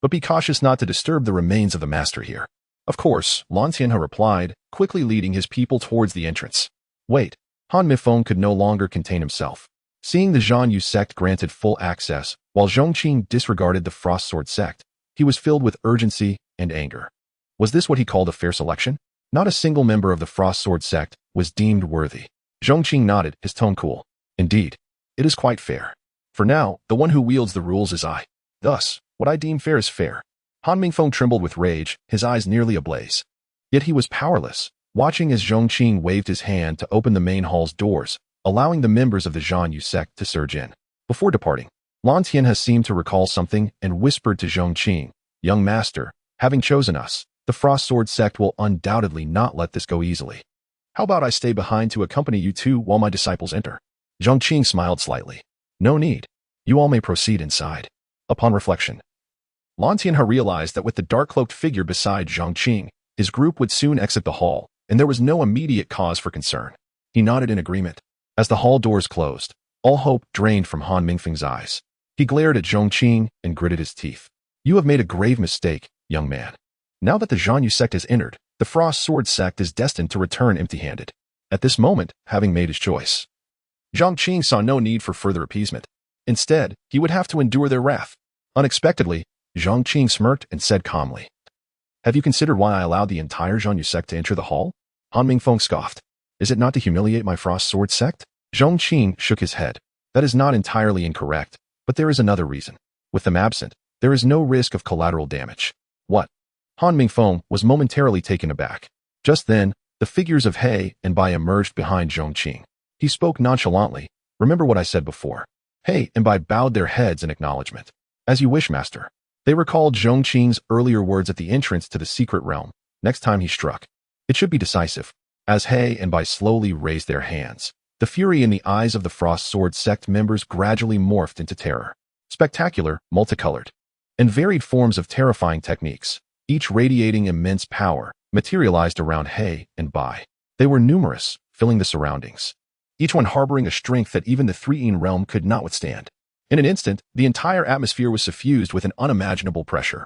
S2: But be cautious not to disturb the remains of the master here. Of course, Lan Tianhe replied, quickly leading his people towards the entrance. Wait. Han Mingfeng could no longer contain himself. Seeing the Zhong Sect granted full access, while Zhong Qing disregarded the Frost Sword Sect, he was filled with urgency and anger. Was this what he called a fair selection? Not a single member of the Frost Sword Sect was deemed worthy. Zhong Qing nodded, his tone cool. Indeed, it is quite fair. For now, the one who wields the rules is I. Thus, what I deem fair is fair. Han Mingfeng trembled with rage, his eyes nearly ablaze. Yet he was powerless, watching as Zhong Qing waved his hand to open the main hall's doors, allowing the members of the Zhong Sect to surge in. Before departing, Lan Tianhe seemed to recall something and whispered to Zhong Qing, young master, having chosen us, the Frost Sword Sect will undoubtedly not let this go easily. How about I stay behind to accompany you two while my disciples enter? Zhong Qing smiled slightly. No need. You all may proceed inside. Upon reflection, Lan Tianhe realized that with the dark-cloaked figure beside Zhong Qing, his group would soon exit the hall, and there was no immediate cause for concern. He nodded in agreement. As the hall doors closed, all hope drained from Han Mingfeng's eyes. He glared at Zhong Qing and gritted his teeth. You have made a grave mistake, young man. Now that the Zhong Sect has entered, the Frost Sword Sect is destined to return empty-handed. At this moment, having made his choice, Zhong Qing saw no need for further appeasement. Instead, he would have to endure their wrath. Unexpectedly, Zhong Qing smirked and said calmly, have you considered why I allowed the entire Zhong Sect to enter the hall? Han Mingfeng scoffed. Is it not to humiliate my Frost Sword Sect? Zhong Qing shook his head. That is not entirely incorrect, but there is another reason. With them absent, there is no risk of collateral damage. What? Han Mingfeng was momentarily taken aback. Just then, the figures of He and Bai emerged behind Zhong Qing. He spoke nonchalantly. Remember what I said before. He and Bai bowed their heads in acknowledgement. As you wish, master. They recalled Zhong Qing's earlier words at the entrance to the secret realm. Next time he struck, it should be decisive. As He and Bai slowly raised their hands, The fury in the eyes of the Frost Sword Sect members gradually morphed into terror. Spectacular, multicolored, and varied forms of terrifying techniques, each radiating immense power, materialized around He and Bai. They were numerous, filling the surroundings, each one harboring a strength that even the Three-Yin realm could not withstand. In an instant, the entire atmosphere was suffused with an unimaginable pressure,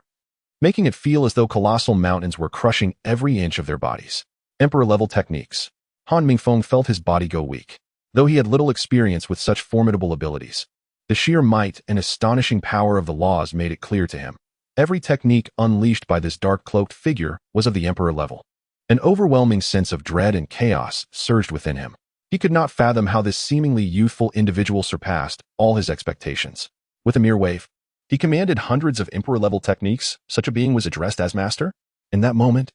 S2: making it feel as though colossal mountains were crushing every inch of their bodies. Emperor-level techniques. Han Mingfeng felt his body go weak. Though he had little experience with such formidable abilities, the sheer might and astonishing power of the laws made it clear to him. Every technique unleashed by this dark-cloaked figure was of the Emperor level. An overwhelming sense of dread and chaos surged within him. He could not fathom how this seemingly youthful individual surpassed all his expectations. With a mere wave, he commanded hundreds of Emperor-level techniques. Such a being was addressed as master. In that moment,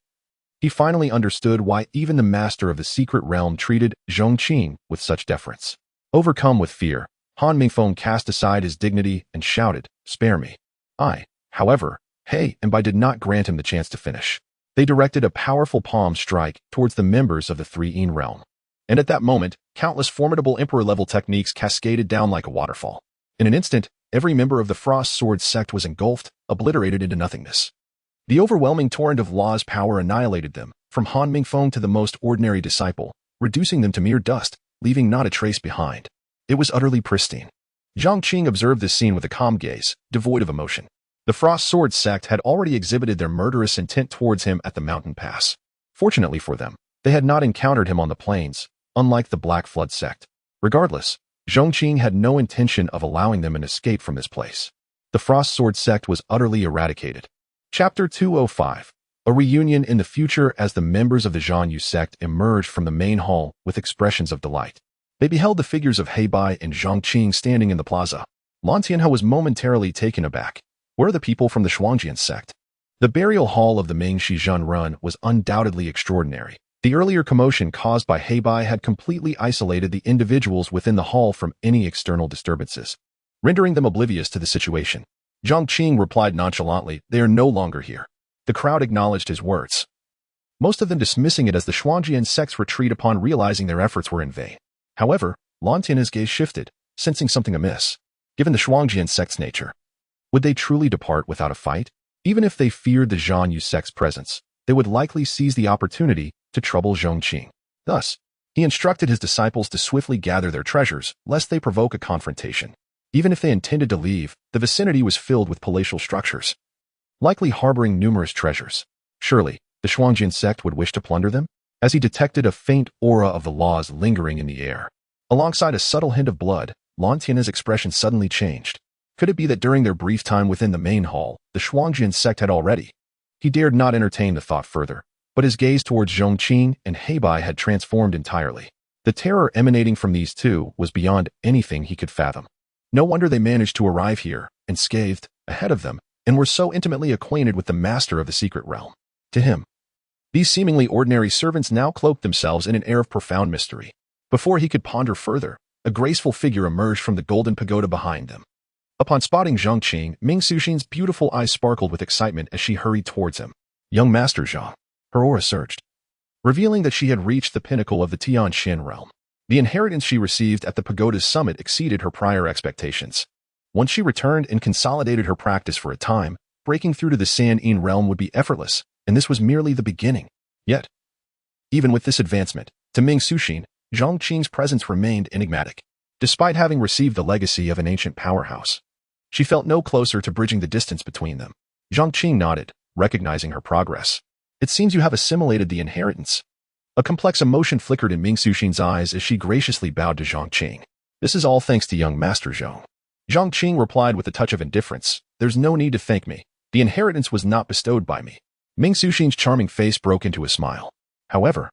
S2: he finally understood why even the master of the secret realm treated Zhong Qing with such deference. Overcome with fear, Han Mingfeng cast aside his dignity and shouted, "Spare me." However, He and Bai did not grant him the chance to finish. They directed a powerful palm strike towards the members of the Three-Yin realm. And at that moment, countless formidable Emperor-level techniques cascaded down like a waterfall. In an instant, every member of the Frost Sword Sect was engulfed, obliterated into nothingness. The overwhelming torrent of law's power annihilated them, from Han Mingfeng to the most ordinary disciple, reducing them to mere dust, leaving not a trace behind. It was utterly pristine. Zhong Qing observed this scene with a calm gaze, devoid of emotion. The Frost Sword Sect had already exhibited their murderous intent towards him at the mountain pass. Fortunately for them, they had not encountered him on the plains, unlike the Black Flood Sect. Regardless, Zhong Qing had no intention of allowing them an escape from this place. The Frost Sword Sect was utterly eradicated. Chapter 205. A reunion in the future. As the members of the Zhong Yu sect emerged from the main hall with expressions of delight, they beheld the figures of He Bai and Zhong Qing standing in the plaza. Lan Tianhe was momentarily taken aback. Where are the people from the Pingjiang Sect? The burial hall of the Ming Shizhen Run was undoubtedly extraordinary. The earlier commotion caused by He Bai had completely isolated the individuals within the hall from any external disturbances, rendering them oblivious to the situation. Zhong Qing replied nonchalantly, "They are no longer here." The crowd acknowledged his words, most of them dismissing it as the Pingjiang Sect's retreat upon realizing their efforts were in vain. However, Lan Tianhe's gaze shifted, sensing something amiss. Given the Pingjiang Sect's nature, would they truly depart without a fight? Even if they feared the Zhong Yu sect's presence, they would likely seize the opportunity to trouble Zhong Qing. Thus, he instructed his disciples to swiftly gather their treasures, lest they provoke a confrontation. Even if they intended to leave, the vicinity was filled with palatial structures, likely harboring numerous treasures. Surely, the Pingjiang sect would wish to plunder them? As he detected a faint aura of the laws lingering in the air, alongside a subtle hint of blood, Lan Tianhe's expression suddenly changed. Could it be that during their brief time within the main hall, the Pingjiang sect had already? He dared not entertain the thought further, but his gaze towards Zhong Qing and He Bai had transformed entirely. The terror emanating from these two was beyond anything he could fathom. No wonder they managed to arrive here, unscathed, ahead of them, and were so intimately acquainted with the master of the secret realm. To him, these seemingly ordinary servants now cloaked themselves in an air of profound mystery. Before he could ponder further, a graceful figure emerged from the golden pagoda behind them. Upon spotting Zhong Qing, Ming Suxin's beautiful eyes sparkled with excitement as she hurried towards him. "Young Master Zhong." Her aura surged, revealing that she had reached the pinnacle of the Tianxin realm. The inheritance she received at the pagoda's summit exceeded her prior expectations. Once she returned and consolidated her practice for a time, breaking through to the San-Yin realm would be effortless, and this was merely the beginning. Yet, even with this advancement, to Ming Suxin, Zhong Qing's presence remained enigmatic. Despite having received the legacy of an ancient powerhouse, she felt no closer to bridging the distance between them. Zhong Qing nodded, recognizing her progress. "It seems you have assimilated the inheritance." A complex emotion flickered in Ming Suxin's eyes as she graciously bowed to Zhong Qing. "This is all thanks to young Master Zhong." Zhong Qing replied with a touch of indifference, "There's no need to thank me. The inheritance was not bestowed by me." Ming Suxin's charming face broke into a smile. However,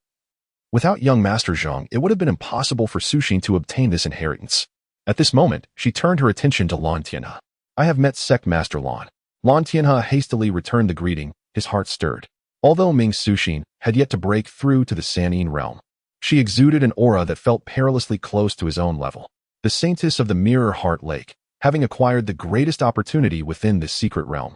S2: without young Master Zhong, it would have been impossible for Suxin to obtain this inheritance. At this moment, she turned her attention to Lan Tianhe. "I have met Sect Master Lan." Lan Tianhe hastily returned the greeting, his heart stirred. Although Ming Suxin had yet to break through to the San-Yin realm, she exuded an aura that felt perilously close to his own level. The saintess of the Mirror Heart Lake, having acquired the greatest opportunity within this secret realm,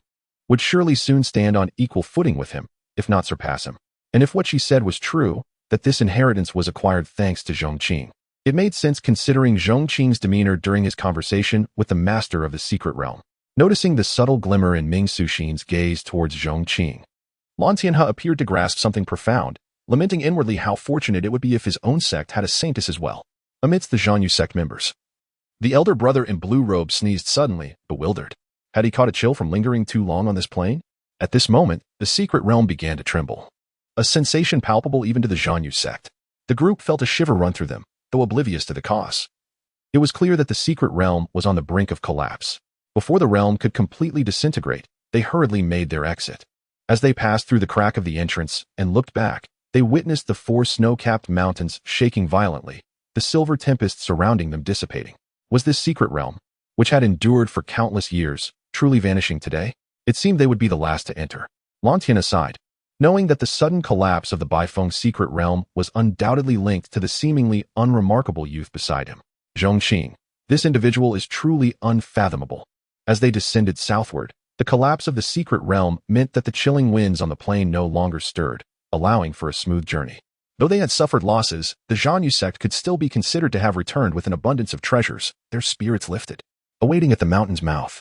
S2: would surely soon stand on equal footing with him, if not surpass him. And if what she said was true, that this inheritance was acquired thanks to Zhong Qing, It made sense considering Zhong Qing's demeanor during his conversation with the master of the secret realm. Noticing the subtle glimmer in Ming Suxin's gaze towards Zhong Qing, Lan Tianhe appeared to grasp something profound, lamenting inwardly how fortunate it would be if his own sect had a saintess as well. Amidst the Zhanyu sect members, the elder brother in blue robe sneezed suddenly, bewildered. Had he caught a chill from lingering too long on this plane? At this moment, the secret realm began to tremble, a sensation palpable even to the Zhanyu sect. The group felt a shiver run through them, though oblivious to the cause. It was clear that the secret realm was on the brink of collapse. Before the realm could completely disintegrate, they hurriedly made their exit. As they passed through the crack of the entrance and looked back, they witnessed the 4 snow-capped mountains shaking violently, the silver tempest surrounding them dissipating. Was this secret realm, which had endured for countless years, truly vanishing today? It seemed they would be the last to enter. Lan Tianhe sighed, knowing that the sudden collapse of the Baifeng secret realm was undoubtedly linked to the seemingly unremarkable youth beside him. Zhong Qing. This individual is truly unfathomable. As they descended southward, the collapse of the secret realm meant that the chilling winds on the plain no longer stirred, allowing for a smooth journey. Though they had suffered losses, the Zhanyu sect could still be considered to have returned with an abundance of treasures, their spirits lifted. Awaiting at the mountain's mouth,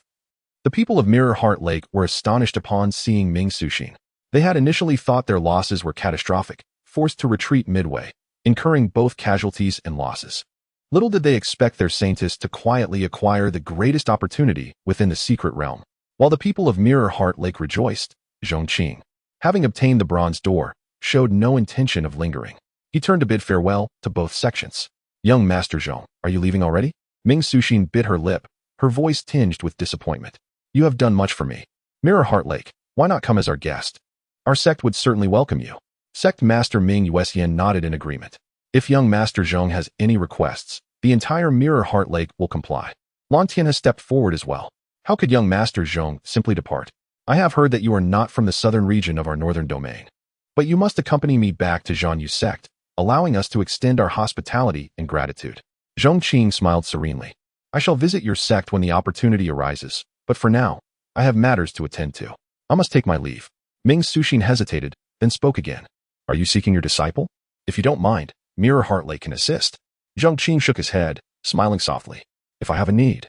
S2: the people of Mirror Heart Lake were astonished upon seeing Ming Suxin. They had initially thought their losses were catastrophic, forced to retreat midway, incurring both casualties and losses. Little did they expect their saintess to quietly acquire the greatest opportunity within the secret realm. While the people of Mirror Heart Lake rejoiced, Zhong Qing, having obtained the bronze door, showed no intention of lingering. He turned to bid farewell to both sections. Young Master Zhong, are you leaving already? Ming Suxin bit her lip, her voice tinged with disappointment. You have done much for me. Mirror Heart Lake, why not come as our guest? Our sect would certainly welcome you. Sect Master Ming Yuesian nodded in agreement. If young Master Zhong has any requests, the entire Mirror Heart Lake will comply. Lan Tianhe has stepped forward as well. How could young Master Zhong simply depart? I have heard that you are not from the southern region of our northern domain. But you must accompany me back to Zhanyu sect, allowing us to extend our hospitality and gratitude. Zhong Qing smiled serenely. I shall visit your sect when the opportunity arises, but for now, I have matters to attend to. I must take my leave. Ming Suxin hesitated, then spoke again. Are you seeking your disciple? If you don't mind, Mirror Heart Lake can assist. Zhong Qing shook his head, smiling softly. If I have a need,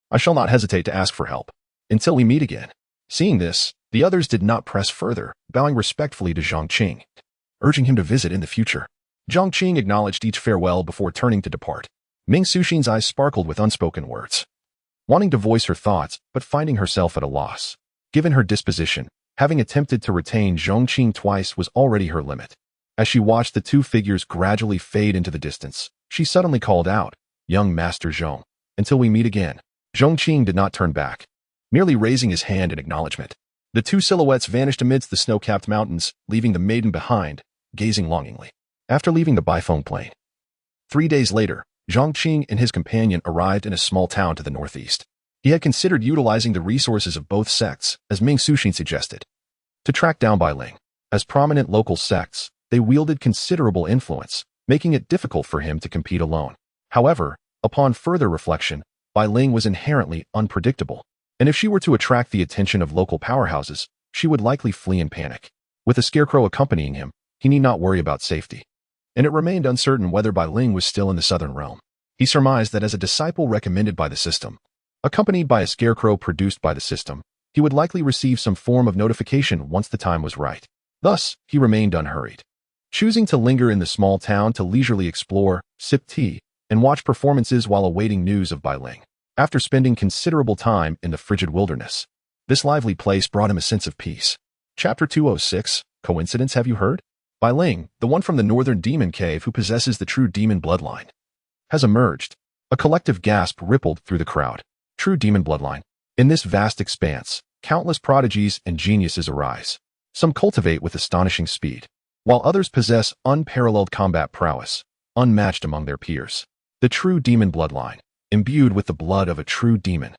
S2: I shall not hesitate to ask for help. Until we meet again. Seeing this, the others did not press further, bowing respectfully to Zhong Qing, urging him to visit in the future. Zhong Qing acknowledged each farewell before turning to depart. Ming Suxin's eyes sparkled with unspoken words, wanting to voice her thoughts, but finding herself at a loss. Given her disposition, having attempted to retain Zhong Qing twice was already her limit. As she watched the two figures gradually fade into the distance, she suddenly called out, Young Master Zhong, until we meet again. Zhong Qing did not turn back, merely raising his hand in acknowledgement. The two silhouettes vanished amidst the snow-capped mountains, leaving the maiden behind, gazing longingly. After leaving the Baifeng plain, 3 days later, Zhong Qing and his companion arrived in a small town to the northeast. He had considered utilizing the resources of both sects, as Ming Suxin suggested, to track down Bailing. As prominent local sects, they wielded considerable influence, making it difficult for him to compete alone. However, upon further reflection, Bailing was inherently unpredictable, and if she were to attract the attention of local powerhouses, she would likely flee in panic. With a scarecrow accompanying him, he need not worry about safety. And it remained uncertain whether Bailing was still in the southern realm. He surmised that as a disciple recommended by the system, accompanied by a scarecrow produced by the system, he would likely receive some form of notification once the time was right. Thus, he remained unhurried, choosing to linger in the small town to leisurely explore, sip tea, and watch performances while awaiting news of Bailing. After spending considerable time in the frigid wilderness, this lively place brought him a sense of peace. Chapter 206, Coincidence Have You Heard? Bailing, the one from the northern demon cave who possesses the true demon bloodline, has emerged. A collective gasp rippled through the crowd. True demon bloodline. In this vast expanse, countless prodigies and geniuses arise. Some cultivate with astonishing speed, while others possess unparalleled combat prowess, unmatched among their peers. The true demon bloodline, imbued with the blood of a true demon,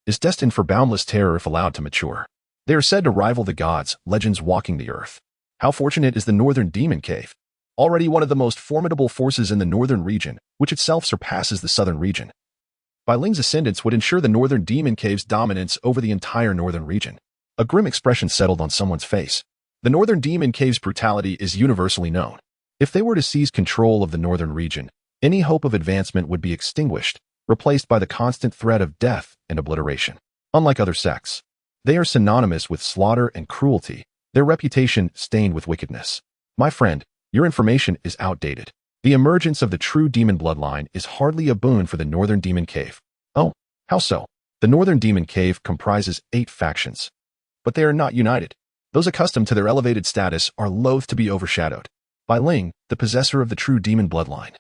S2: is destined for boundless terror if allowed to mature. They are said to rival the gods, legends walking the earth. How fortunate is the northern demon cave, already one of the most formidable forces in the northern region, which itself surpasses the southern region. Bailing's ascendance would ensure the northern demon cave's dominance over the entire northern region. A grim expression settled on someone's face. The northern demon cave's brutality is universally known. If they were to seize control of the northern region, Any hope of advancement would be extinguished, replaced by the constant threat of death and obliteration. Unlike other sects, they are synonymous with slaughter and cruelty, their reputation stained with wickedness. My friend, your information is outdated. The emergence of the true demon bloodline is hardly a boon for the Northern Demon Cave. Oh, how so? The Northern Demon Cave comprises 8 factions, but they are not united. Those accustomed to their elevated status are loath to be overshadowed. Bai Ling, the possessor of the true demon bloodline,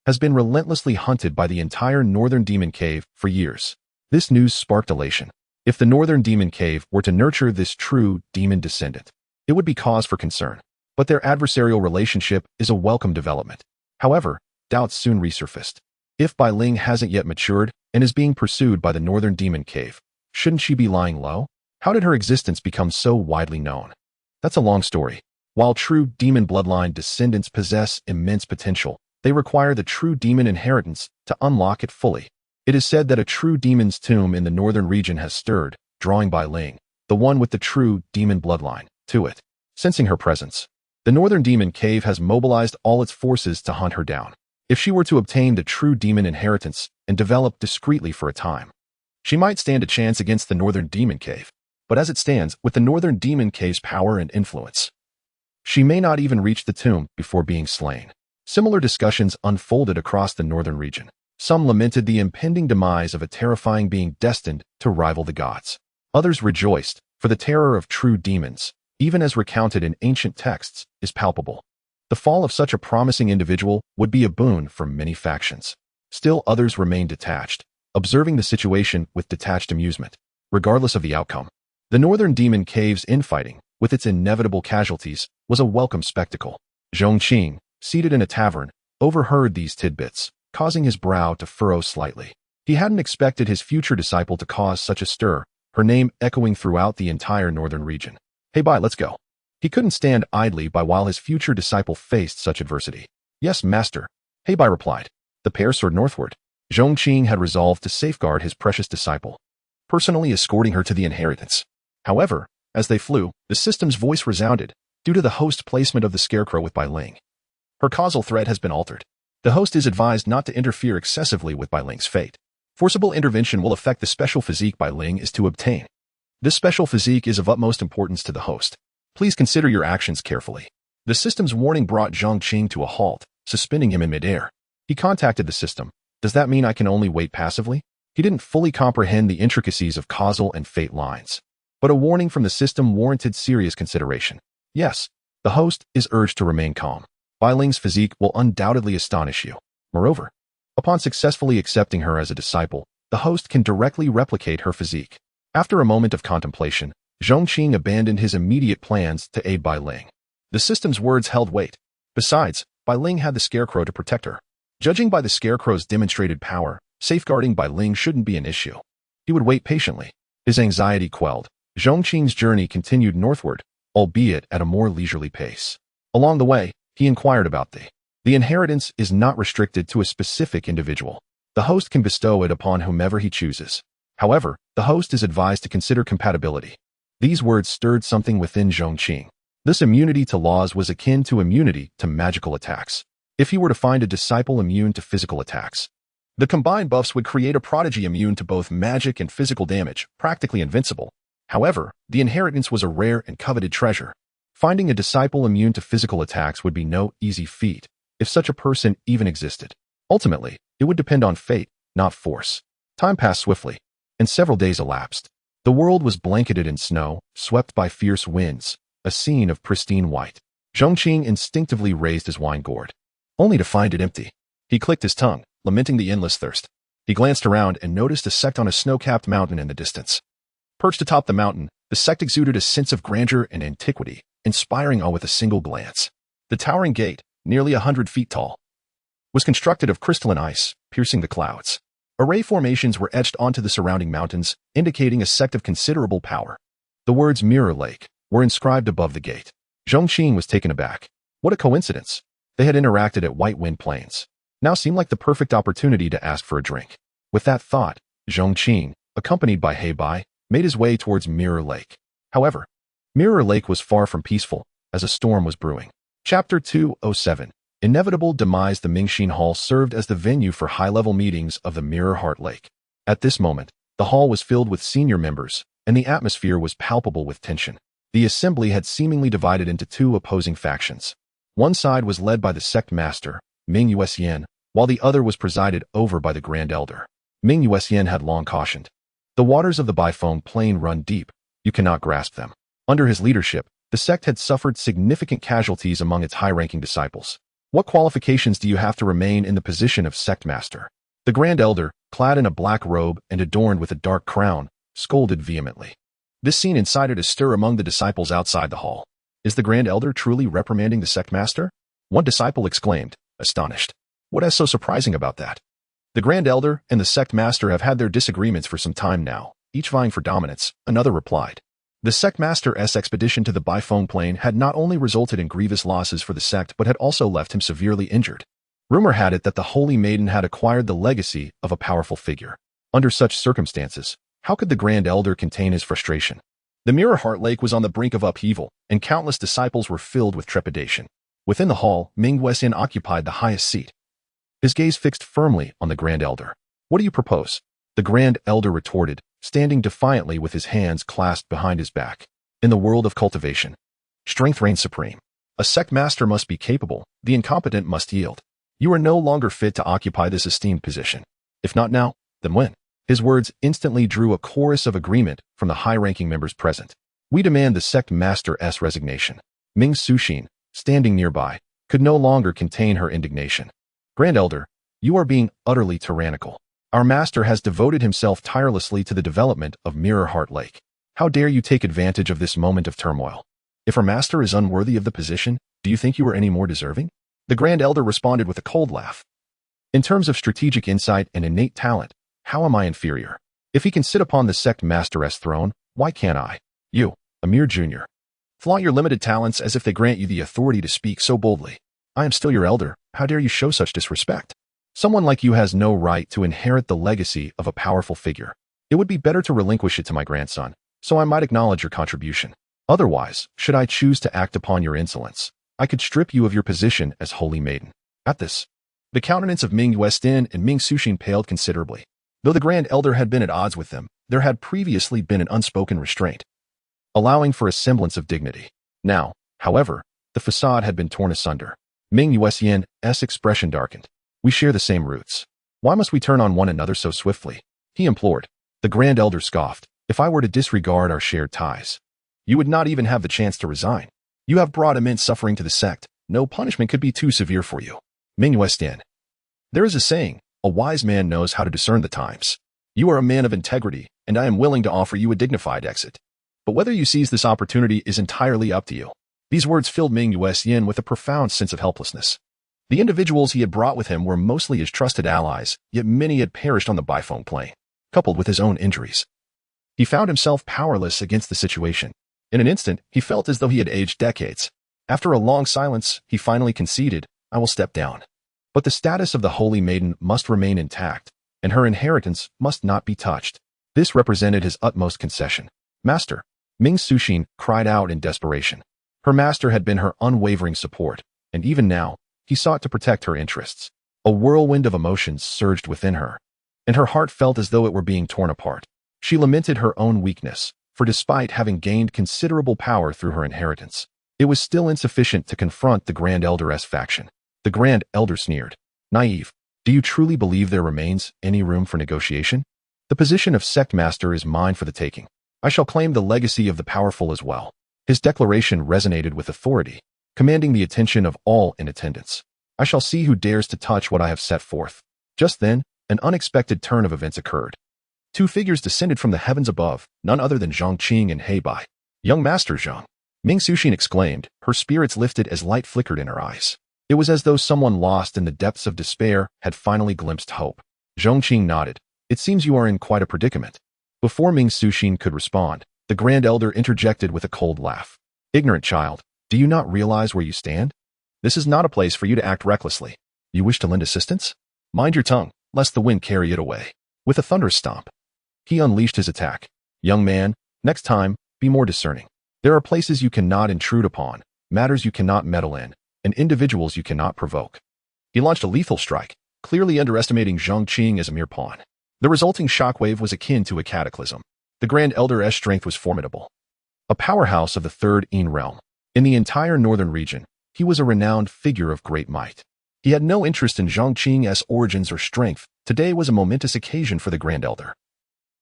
S2: has been relentlessly hunted by the entire Northern Demon Cave for years. This news sparked elation. If the Northern Demon Cave were to nurture this true demon descendant, it would be cause for concern. But their adversarial relationship is a welcome development. However, doubts soon resurfaced. If Bai Ling hasn't yet matured and is being pursued by the Northern Demon Cave, shouldn't she be lying low? How did her existence become so widely known? That's a long story. While true demon bloodline descendants possess immense potential, they require the true demon inheritance to unlock it fully. It is said that a true demon's tomb in the northern region has stirred, drawing Bai Ling, the one with the true demon bloodline, to it. Sensing her presence, the Northern Demon Cave has mobilized all its forces to hunt her down. If she were to obtain the true demon inheritance and develop discreetly for a time, she might stand a chance against the Northern Demon Cave. But as it stands, with the Northern Demon Cave's power and influence, she may not even reach the tomb before being slain. Similar discussions unfolded across the northern region. Some lamented the impending demise of a terrifying being destined to rival the gods. Others rejoiced, for the terror of true demons, even as recounted in ancient texts, is palpable. The fall of such a promising individual would be a boon for many factions. Still others remained detached, observing the situation with detached amusement. Regardless of the outcome, the Northern Demon Cave's infighting, with its inevitable casualties, was a welcome spectacle. Zhong Qing, seated in a tavern, overheard these tidbits, causing his brow to furrow slightly. He hadn't expected his future disciple to cause such a stir, her name echoing throughout the entire northern region. Hey Bai, let's go. He couldn't stand idly by while his future disciple faced such adversity. Yes, master. Hey Bai replied. The pair soared northward. Zhong Qing had resolved to safeguard his precious disciple, personally escorting her to the inheritance. However, as they flew, the system's voice resounded, due to the host placement of the scarecrow with Bai Ling. Her causal thread has been altered. The host is advised not to interfere excessively with Bai Ling's fate. Forcible intervention will affect the special physique Bai Ling is to obtain. This special physique is of utmost importance to the host. Please consider your actions carefully. The system's warning brought Zhong Qing to a halt, suspending him in midair. He contacted the system. Does that mean I can only wait passively? He didn't fully comprehend the intricacies of causal and fate lines. But a warning from the system warranted serious consideration. Yes, the host is urged to remain calm. Bai Ling's physique will undoubtedly astonish you. Moreover, upon successfully accepting her as a disciple, the host can directly replicate her physique. After a moment of contemplation, Zhong Qing abandoned his immediate plans to aid Bai Ling. The system's words held weight. Besides, Bai Ling had the scarecrow to protect her. Judging by the scarecrow's demonstrated power, safeguarding Bai Ling shouldn't be an issue. He would wait patiently. His anxiety quelled, Zhong Qing's journey continued northward, albeit at a more leisurely pace. Along the way, he inquired about the inheritance is not restricted to a specific individual. The host can bestow it upon whomever he chooses. However, the host is advised to consider compatibility. These words stirred something within Zhong Qing. This immunity to laws was akin to immunity to magical attacks. If he were to find a disciple immune to physical attacks, the combined buffs would create a prodigy immune to both magic and physical damage, practically invincible. However, the inheritance was a rare and coveted treasure. Finding a disciple immune to physical attacks would be no easy feat, if such a person even existed. Ultimately, it would depend on fate, not force. Time passed swiftly, and several days elapsed. The world was blanketed in snow, swept by fierce winds, a scene of pristine white. Zhong Qing instinctively raised his wine gourd, only to find it empty. He clicked his tongue, lamenting the endless thirst. He glanced around and noticed a sect on a snow-capped mountain in the distance. Perched atop the mountain, the sect exuded a sense of grandeur and antiquity, inspiring awe with a single glance. The towering gate, nearly 100 feet tall, was constructed of crystalline ice, piercing the clouds. Array formations were etched onto the surrounding mountains, indicating a sect of considerable power. The words Mirror Lake were inscribed above the gate. Zhong Qing was taken aback. What a coincidence. They had interacted at White Wind Plains. Now seemed like the perfect opportunity to ask for a drink. With that thought, Zhong Qing, accompanied by He Bai, made his way towards Mirror Lake. However, Mirror Lake was far from peaceful, as a storm was brewing. Chapter 207. inevitable demise. The Mingxin Hall served as the venue for high-level meetings of the Mirror Heart Lake. At this moment, the hall was filled with senior members, and the atmosphere was palpable with tension. The assembly had seemingly divided into two opposing factions. One side was led by the sect master, Ming Yuxian, while the other was presided over by the Grand Elder. Ming Yuxian had long cautioned, "The waters of the Bifeng Plain run deep. You cannot grasp them." Under his leadership, the sect had suffered significant casualties among its high-ranking disciples. "What qualifications do you have to remain in the position of sect master?" The Grand Elder, clad in a black robe and adorned with a dark crown, scolded vehemently. This scene incited a stir among the disciples outside the hall. Is the Grand Elder truly reprimanding the sect master? One disciple exclaimed, astonished. What is so surprising about that? The Grand Elder and the sect master have had their disagreements for some time now, each vying for dominance, another replied. The sect master's expedition to the Bifeng Plain had not only resulted in grievous losses for the sect but had also left him severely injured. Rumor had it that the Holy Maiden had acquired the legacy of a powerful figure. Under such circumstances, how could the Grand Elder contain his frustration? The Mirror Heart Lake was on the brink of upheaval, and countless disciples were filled with trepidation. Within the hall, Ming Yuxian occupied the highest seat. His gaze fixed firmly on the Grand Elder. What do you propose? The Grand Elder retorted, standing defiantly with his hands clasped behind his back. In the world of cultivation, strength reigns supreme. A sect master must be capable, the incompetent must yield. You are no longer fit to occupy this esteemed position. If not now, then when? His words instantly drew a chorus of agreement from the high-ranking members present. We demand the sect master's resignation. Ming Suxin, standing nearby, could no longer contain her indignation. Grand Elder, you are being utterly tyrannical. Our master has devoted himself tirelessly to the development of Mirror Heart Lake. How dare you take advantage of this moment of turmoil? If our master is unworthy of the position, do you think you are any more deserving? The Grand Elder responded with a cold laugh. In terms of strategic insight and innate talent, how am I inferior? If he can sit upon the sect master's throne, why can't I? You, a mere junior. Flaunt your limited talents as if they grant you the authority to speak so boldly. I am still your elder. How dare you show such disrespect? Someone like you has no right to inherit the legacy of a powerful figure. It would be better to relinquish it to my grandson, so I might acknowledge your contribution. Otherwise, should I choose to act upon your insolence, I could strip you of your position as Holy Maiden. At this, the countenance of Ming Yuxian and Ming Suxin paled considerably. Though the Grand Elder had been at odds with them, there had previously been an unspoken restraint, allowing for a semblance of dignity. Now, however, the facade had been torn asunder. Ming Yuxian's expression darkened. We share the same roots. Why must we turn on one another so swiftly? He implored. The Grand Elder scoffed. If I were to disregard our shared ties, you would not even have the chance to resign. You have brought immense suffering to the sect. No punishment could be too severe for you. Ming Yuxian. There is a saying, a wise man knows how to discern the times. You are a man of integrity, and I am willing to offer you a dignified exit. But whether you seize this opportunity is entirely up to you. These words filled Ming Yuxian with a profound sense of helplessness. The individuals he had brought with him were mostly his trusted allies, yet many had perished on the Bifeng Plain, coupled with his own injuries. He found himself powerless against the situation. In an instant, he felt as though he had aged decades. After a long silence, he finally conceded, I will step down. But the status of the Holy Maiden must remain intact, and her inheritance must not be touched. This represented his utmost concession. Master, Ming Suxin cried out in desperation. Her master had been her unwavering support, and even now, he sought to protect her interests. A whirlwind of emotions surged within her, and her heart felt as though it were being torn apart. She lamented her own weakness, for despite having gained considerable power through her inheritance, it was still insufficient to confront the Grand Elder's faction. The Grand Elder sneered. Naive, do you truly believe there remains any room for negotiation? The position of sect master is mine for the taking. I shall claim the legacy of the powerful as well. His declaration resonated with authority, commanding the attention of all in attendance. I shall see who dares to touch what I have set forth. Just then, an unexpected turn of events occurred. Two figures descended from the heavens above, none other than Zhong Qing and Heibai. Young Master Zhong, Ming Suxin exclaimed, her spirits lifted as light flickered in her eyes. It was as though someone lost in the depths of despair had finally glimpsed hope. Zhong Qing nodded. It seems you are in quite a predicament. Before Ming Suxin could respond, the Grand Elder interjected with a cold laugh. Ignorant child, do you not realize where you stand? This is not a place for you to act recklessly. You wish to lend assistance? Mind your tongue, lest the wind carry it away. With a thunderous stomp, he unleashed his attack. Young man, next time, be more discerning. There are places you cannot intrude upon, matters you cannot meddle in, and individuals you cannot provoke. He launched a lethal strike, clearly underestimating Zhong Qing as a mere pawn. The resulting shockwave was akin to a cataclysm. The Grand Elder's strength was formidable. A powerhouse of the Third Yin realm. In the entire northern region, he was a renowned figure of great might. He had no interest in Zhong Qing's origins or strength. Today was a momentous occasion for the Grand Elder.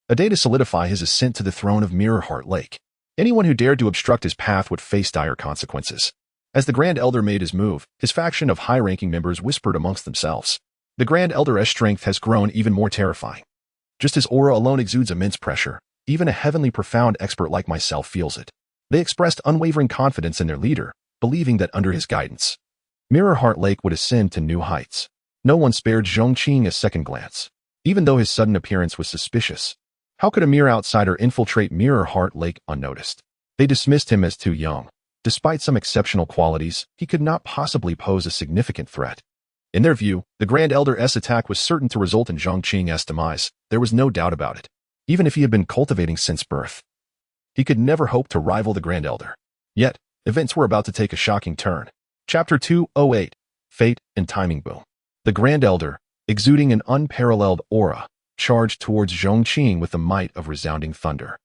S2: A day to solidify his ascent to the throne of Mirrorheart Lake. Anyone who dared to obstruct his path would face dire consequences. As the Grand Elder made his move, his faction of high-ranking members whispered amongst themselves. The Grand Elder's strength has grown even more terrifying. Just his aura alone exudes immense pressure. Even a heavenly profound expert like myself feels it. They expressed unwavering confidence in their leader, believing that under his guidance, Mirrorheart Lake would ascend to new heights. No one spared Zhong Qing a second glance. Even though his sudden appearance was suspicious, how could a mere outsider infiltrate Mirrorheart Lake unnoticed? They dismissed him as too young. Despite some exceptional qualities, he could not possibly pose a significant threat. In their view, the Grand Elder's attack was certain to result in Zhong Qing's demise. There was no doubt about it. Even if he had been cultivating since birth, he could never hope to rival the Grand Elder. Yet, events were about to take a shocking turn. Chapter 208, Fate and Timing Boom. The Grand Elder, exuding an unparalleled aura, charged towards Zhong Qing with the might of resounding thunder.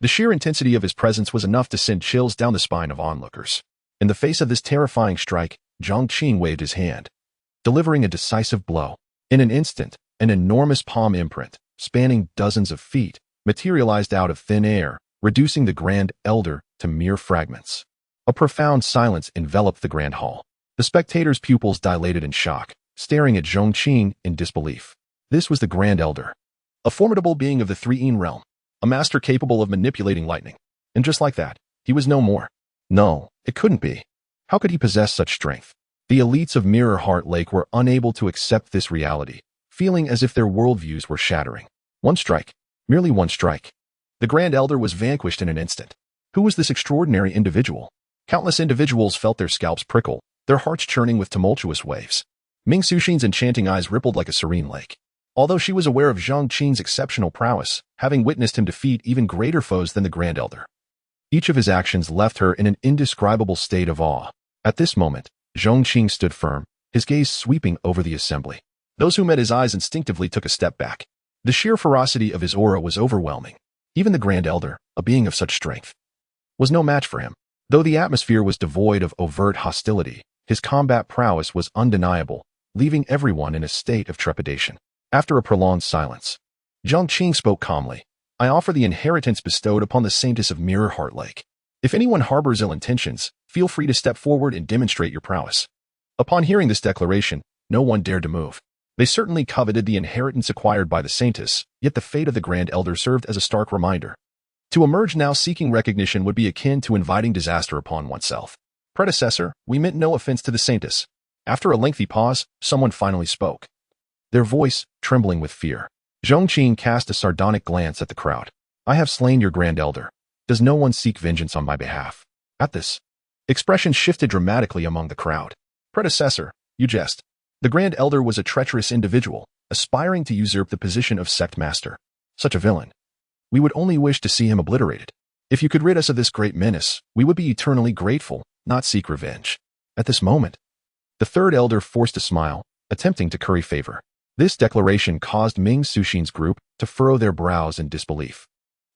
S2: The sheer intensity of his presence was enough to send chills down the spine of onlookers. In the face of this terrifying strike, Zhong Qing waved his hand, delivering a decisive blow. In an instant, an enormous palm imprint, spanning dozens of feet, materialized out of thin air, reducing the Grand Elder to mere fragments. A profound silence enveloped the Grand Hall. The spectators' pupils dilated in shock, staring at Zhong Qing in disbelief. This was the Grand Elder, a formidable being of the Three Yin realm, a master capable of manipulating lightning. And just like that, he was no more. No, it couldn't be. How could he possess such strength? The elites of Mirrorheart Lake were unable to accept this reality, feeling as if their worldviews were shattering. One strike, merely one strike. The Grand Elder was vanquished in an instant. Who was this extraordinary individual? Countless individuals felt their scalps prickle, their hearts churning with tumultuous waves. Ming Suxin's enchanting eyes rippled like a serene lake. Although she was aware of Zhong Qing's exceptional prowess, having witnessed him defeat even greater foes than the Grand Elder, each of his actions left her in an indescribable state of awe. At this moment, Zhong Qing stood firm, his gaze sweeping over the assembly. Those who met his eyes instinctively took a step back. The sheer ferocity of his aura was overwhelming. Even the Grand Elder, a being of such strength, was no match for him. Though the atmosphere was devoid of overt hostility, his combat prowess was undeniable, leaving everyone in a state of trepidation. After a prolonged silence, Zhong Qing spoke calmly. I offer the inheritance bestowed upon the saintess of Mirrorheart Lake. If anyone harbors ill intentions, feel free to step forward and demonstrate your prowess. Upon hearing this declaration, no one dared to move. They certainly coveted the inheritance acquired by the saintess, yet the fate of the Grand Elder served as a stark reminder. To emerge now seeking recognition would be akin to inviting disaster upon oneself. Predecessor, we meant no offense to the saintess. After a lengthy pause, someone finally spoke, their voice trembling with fear. Zhong Qing cast a sardonic glance at the crowd. I have slain your Grand Elder. Does no one seek vengeance on my behalf? At this, expression shifted dramatically among the crowd. Predecessor, you jest. The Grand Elder was a treacherous individual, aspiring to usurp the position of sect master. Such a villain. We would only wish to see him obliterated. If you could rid us of this great menace, we would be eternally grateful, not seek revenge. At this moment, the Third Elder forced a smile, attempting to curry favor. This declaration caused Ming Suxin's group to furrow their brows in disbelief.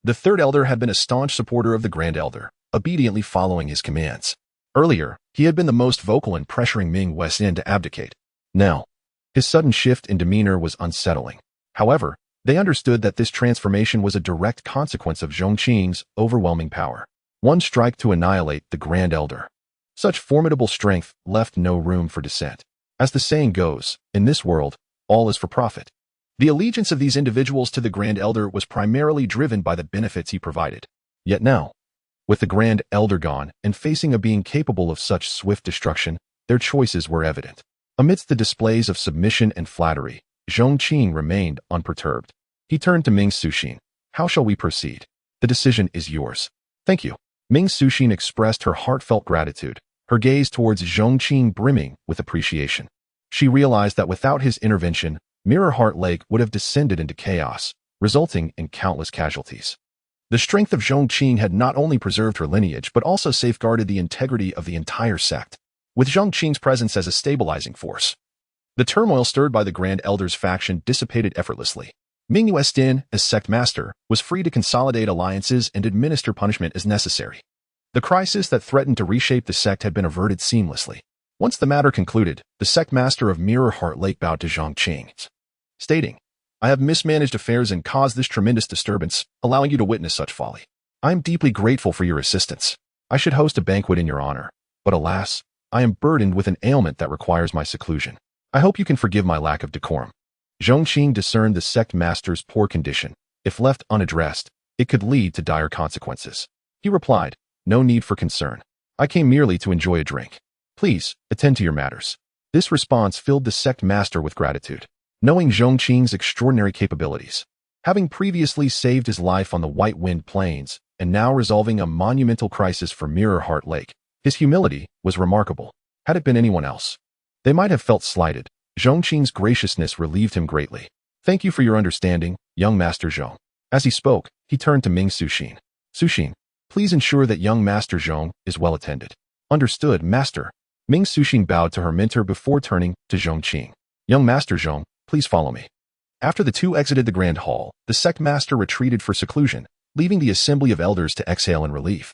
S2: The Third Elder had been a staunch supporter of the Grand Elder, obediently following his commands. Earlier, he had been the most vocal in pressuring Ming Westend to abdicate. Now, his sudden shift in demeanor was unsettling. However, they understood that this transformation was a direct consequence of Zhong Qing's overwhelming power. One strike to annihilate the Grand Elder. Such formidable strength left no room for dissent. As the saying goes, in this world, all is for profit. The allegiance of these individuals to the Grand Elder was primarily driven by the benefits he provided. Yet now, with the Grand Elder gone and facing a being capable of such swift destruction, their choices were evident. Amidst the displays of submission and flattery, Zhong Qing remained unperturbed. He turned to Ming Suxin. How shall we proceed? The decision is yours. Thank you. Ming Suxin expressed her heartfelt gratitude, her gaze towards Zhong Qing brimming with appreciation. She realized that without his intervention, Mirrorheart Lake would have descended into chaos, resulting in countless casualties. The strength of Zhong Qing had not only preserved her lineage but also safeguarded the integrity of the entire sect. with Zhong Qing's presence as a stabilizing force. The turmoil stirred by the Grand Elder's faction dissipated effortlessly. Ming Yuestin, as sect master, was free to consolidate alliances and administer punishment as necessary. The crisis that threatened to reshape the sect had been averted seamlessly. Once the matter concluded, the sect master of Mirror Heart Lake bowed to Zhong Qing, stating, "I have mismanaged affairs and caused this tremendous disturbance, allowing you to witness such folly. I am deeply grateful for your assistance. I should host a banquet in your honor, but alas, I am burdened with an ailment that requires my seclusion. I hope you can forgive my lack of decorum." Zhong Qing discerned the sect master's poor condition. If left unaddressed, it could lead to dire consequences. He replied, "No need for concern. I came merely to enjoy a drink. Please, attend to your matters." This response filled the sect master with gratitude. Knowing Zhong Qing's extraordinary capabilities, having previously saved his life on the White Wind Plains, and now resolving a monumental crisis for Mirror Heart Lake, his humility was remarkable. Had it been anyone else, they might have felt slighted. Zhong Qing's graciousness relieved him greatly. "Thank you for your understanding, young Master Zhong." As he spoke, he turned to Ming Suxin. "Suxin, please ensure that young Master Zhong is well attended." "Understood, Master." Ming Suxin bowed to her mentor before turning to Zhong Qing. "Young Master Zhong, please follow me." After the two exited the Grand Hall, the sect master retreated for seclusion, leaving the assembly of elders to exhale in relief.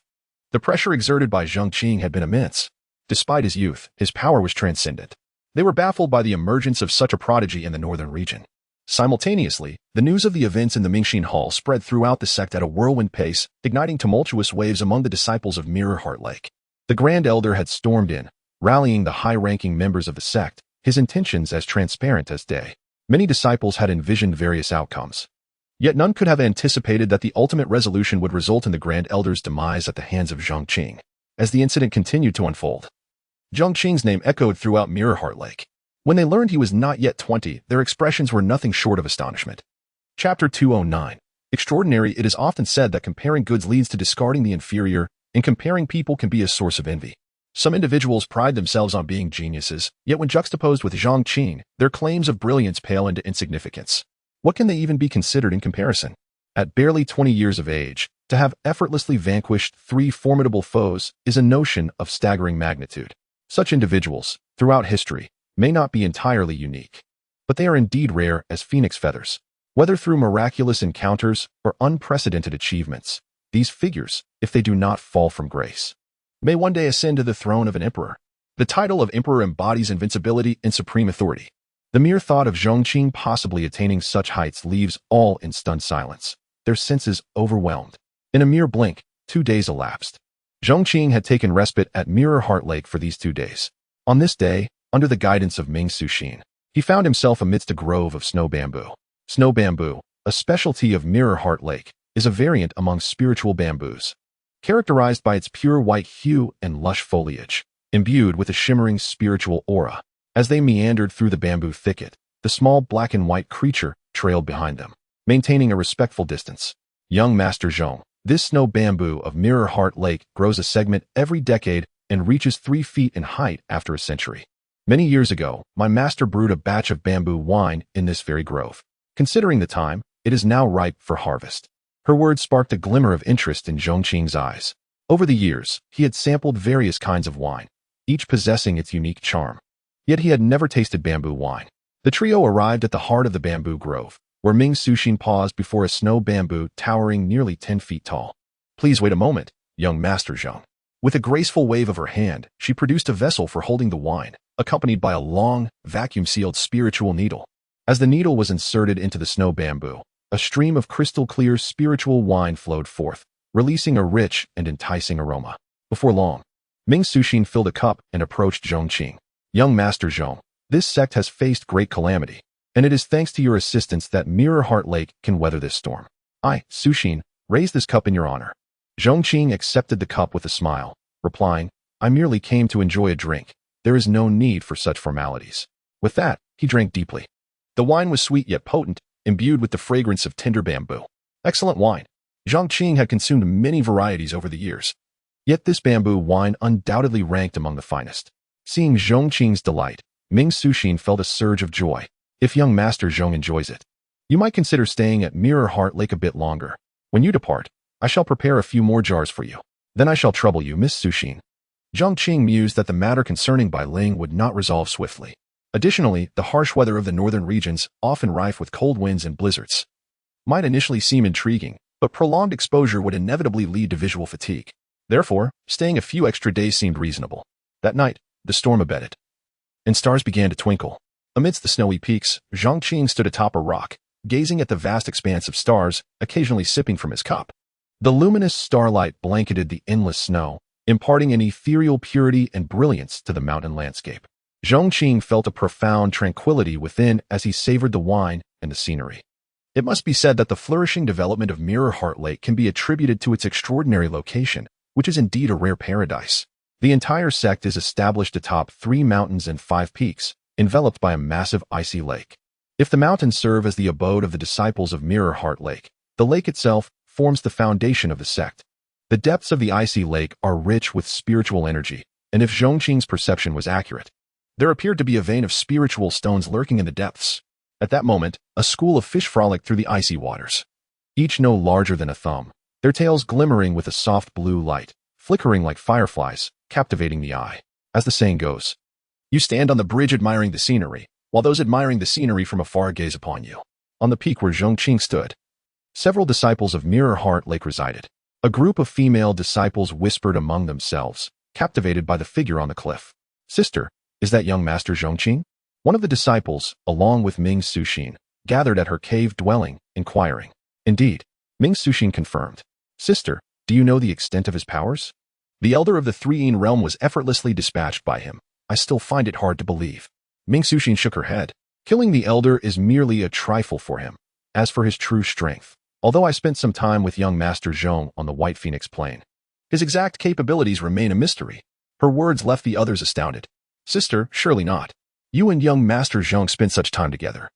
S2: The pressure exerted by Zhong Qing had been immense. Despite his youth, his power was transcendent. They were baffled by the emergence of such a prodigy in the northern region. Simultaneously, the news of the events in the Mingxin Hall spread throughout the sect at a whirlwind pace, igniting tumultuous waves among the disciples of Mirror Heart Lake. The Grand Elder had stormed in, rallying the high-ranking members of the sect, his intentions as transparent as day. Many disciples had envisioned various outcomes. Yet none could have anticipated that the ultimate resolution would result in the Grand Elder's demise at the hands of Zhong Qing. As the incident continued to unfold, Zhong Qing's name echoed throughout Mirror Heart Lake. When they learned he was not yet 20, their expressions were nothing short of astonishment. Chapter 209. Extraordinary. It is often said that comparing goods leads to discarding the inferior, and comparing people can be a source of envy. Some individuals pride themselves on being geniuses, yet when juxtaposed with Zhong Qing, their claims of brilliance pale into insignificance. What can they even be considered in comparison? At barely 20 years of age, to have effortlessly vanquished 3 formidable foes is a notion of staggering magnitude. Such individuals, throughout history, may not be entirely unique, but they are indeed rare as phoenix feathers. Whether through miraculous encounters or unprecedented achievements, these figures, if they do not fall from grace, may one day ascend to the throne of an emperor. The title of emperor embodies invincibility and supreme authority. The mere thought of Zhong Qing possibly attaining such heights leaves all in stunned silence, their senses overwhelmed. In a mere blink, 2 days elapsed. Zhong Qing had taken respite at Mirror Heart Lake for these 2 days. On this day, under the guidance of Ming Suxin, he found himself amidst a grove of snow bamboo. Snow bamboo, a specialty of Mirror Heart Lake, is a variant among spiritual bamboos, characterized by its pure white hue and lush foliage, imbued with a shimmering spiritual aura. As they meandered through the bamboo thicket, the small black and white creature trailed behind them, maintaining a respectful distance. "Young Master Zhong, this snow bamboo of Mirror Heart Lake grows a segment every decade and reaches 3 feet in height after a century. Many years ago, my master brewed a batch of bamboo wine in this very grove. Considering the time, it is now ripe for harvest." Her words sparked a glimmer of interest in Zhong Qing's eyes. Over the years, he had sampled various kinds of wine, each possessing its unique charm. Yet he had never tasted bamboo wine. The trio arrived at the heart of the bamboo grove, where Ming Suxin paused before a snow bamboo towering nearly 10 feet tall. "Please wait a moment, young Master Zhong." With a graceful wave of her hand, she produced a vessel for holding the wine, accompanied by a long, vacuum-sealed spiritual needle. As the needle was inserted into the snow bamboo, a stream of crystal-clear spiritual wine flowed forth, releasing a rich and enticing aroma. Before long, Ming Suxin filled a cup and approached Zhong Qing. "Young Master Zhong, this sect has faced great calamity, and it is thanks to your assistance that Mirror Heart Lake can weather this storm. I, Suxin, raise this cup in your honor." Zhong Qing accepted the cup with a smile, replying, "I merely came to enjoy a drink. There is no need for such formalities." With that, he drank deeply. The wine was sweet yet potent, imbued with the fragrance of tender bamboo. Excellent wine. Zhong Qing had consumed many varieties over the years, yet this bamboo wine undoubtedly ranked among the finest. Seeing Zhong Qing's delight, Ming Suxin felt a surge of joy. "If young Master Zhong enjoys it, you might consider staying at Mirror Heart Lake a bit longer. When you depart, I shall prepare a few more jars for you. Then I shall trouble you, Miss Suxin." Zhong Qing mused that the matter concerning Bai Ling would not resolve swiftly. Additionally, the harsh weather of the northern regions, often rife with cold winds and blizzards, might initially seem intriguing, but prolonged exposure would inevitably lead to visual fatigue. Therefore, staying a few extra days seemed reasonable. That night, the storm abated, and stars began to twinkle. Amidst the snowy peaks, Zhong Qing stood atop a rock, gazing at the vast expanse of stars, occasionally sipping from his cup. The luminous starlight blanketed the endless snow, imparting an ethereal purity and brilliance to the mountain landscape. Zhong Qing felt a profound tranquility within as he savored the wine and the scenery. It must be said that the flourishing development of Mirror Heart Lake can be attributed to its extraordinary location, which is indeed a rare paradise. The entire sect is established atop 3 mountains and 5 peaks, enveloped by a massive icy lake. If the mountains serve as the abode of the disciples of Mirror Heart Lake, the lake itself forms the foundation of the sect. The depths of the icy lake are rich with spiritual energy, and if Zhong Qing's perception was accurate, there appeared to be a vein of spiritual stones lurking in the depths. At that moment, a school of fish frolicked through the icy waters, each no larger than a thumb, their tails glimmering with a soft blue light, flickering like fireflies, captivating the eye. As the saying goes, you stand on the bridge admiring the scenery, while those admiring the scenery from afar gaze upon you. On the peak where Zhong Qing stood, several disciples of Mirror Heart Lake resided. A group of female disciples whispered among themselves, captivated by the figure on the cliff. Sister, is that young Master Zhong Qing? One of the disciples, along with Ming Suxin, gathered at her cave dwelling, inquiring. Indeed, Ming Suxin confirmed. Sister, do you know the extent of his powers? The elder of the 3 realm was effortlessly dispatched by him. I still find it hard to believe. Ming Suxin shook her head. Killing the elder is merely a trifle for him. As for his true strength, although I spent some time with young Master Zhong on the White Phoenix Plain, his exact capabilities remain a mystery. Her words left the others astounded. Sister, surely not. You and young Master Zhong spent such time together.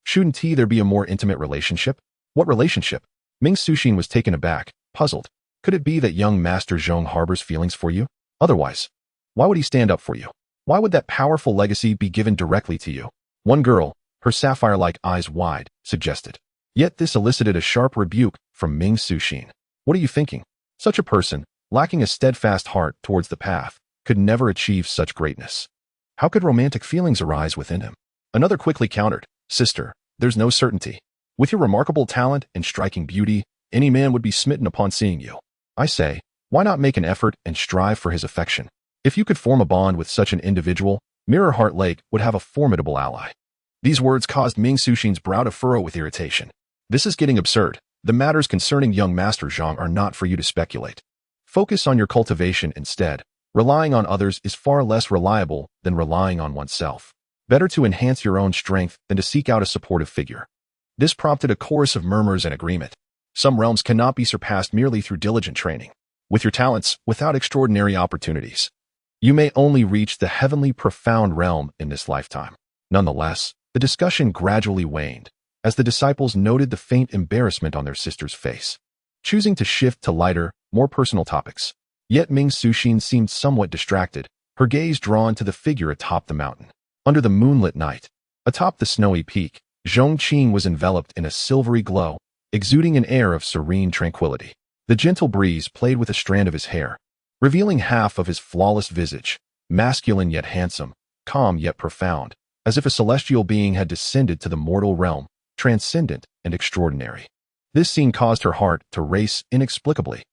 S2: Shouldn't there be a more intimate relationship? What relationship? Ming Suxin was taken aback, puzzled. Could it be that young Master Zhong harbors feelings for you? Otherwise, why would he stand up for you? Why would that powerful legacy be given directly to you? One girl, her sapphire-like eyes wide, suggested. Yet this elicited a sharp rebuke from Ming Suxin. What are you thinking? Such a person, lacking a steadfast heart towards the path, could never achieve such greatness. How could romantic feelings arise within him? Another quickly countered. Sister, there's no certainty. With your remarkable talent and striking beauty, any man would be smitten upon seeing you. I say, why not make an effort and strive for his affection? If you could form a bond with such an individual, Mirror Heart Lake would have a formidable ally. These words caused Ming Suxin's brow to furrow with irritation. This is getting absurd. The matters concerning young Master Zhong are not for you to speculate. Focus on your cultivation instead. Relying on others is far less reliable than relying on oneself. Better to enhance your own strength than to seek out a supportive figure. This prompted a chorus of murmurs and agreement. Some realms cannot be surpassed merely through diligent training. With your talents, without extraordinary opportunities, you may only reach the heavenly profound realm in this lifetime. Nonetheless, the discussion gradually waned, as the disciples noted the faint embarrassment on their sister's face, choosing to shift to lighter, more personal topics. Yet Ming Suxin seemed somewhat distracted, her gaze drawn to the figure atop the mountain. Under the moonlit night, atop the snowy peak, Zhong Qing was enveloped in a silvery glow, exuding an air of serene tranquility. The gentle breeze played with a strand of his hair, revealing half of his flawless visage, masculine yet handsome, calm yet profound, as if a celestial being had descended to the mortal realm, transcendent and extraordinary. This scene caused her heart to race inexplicably.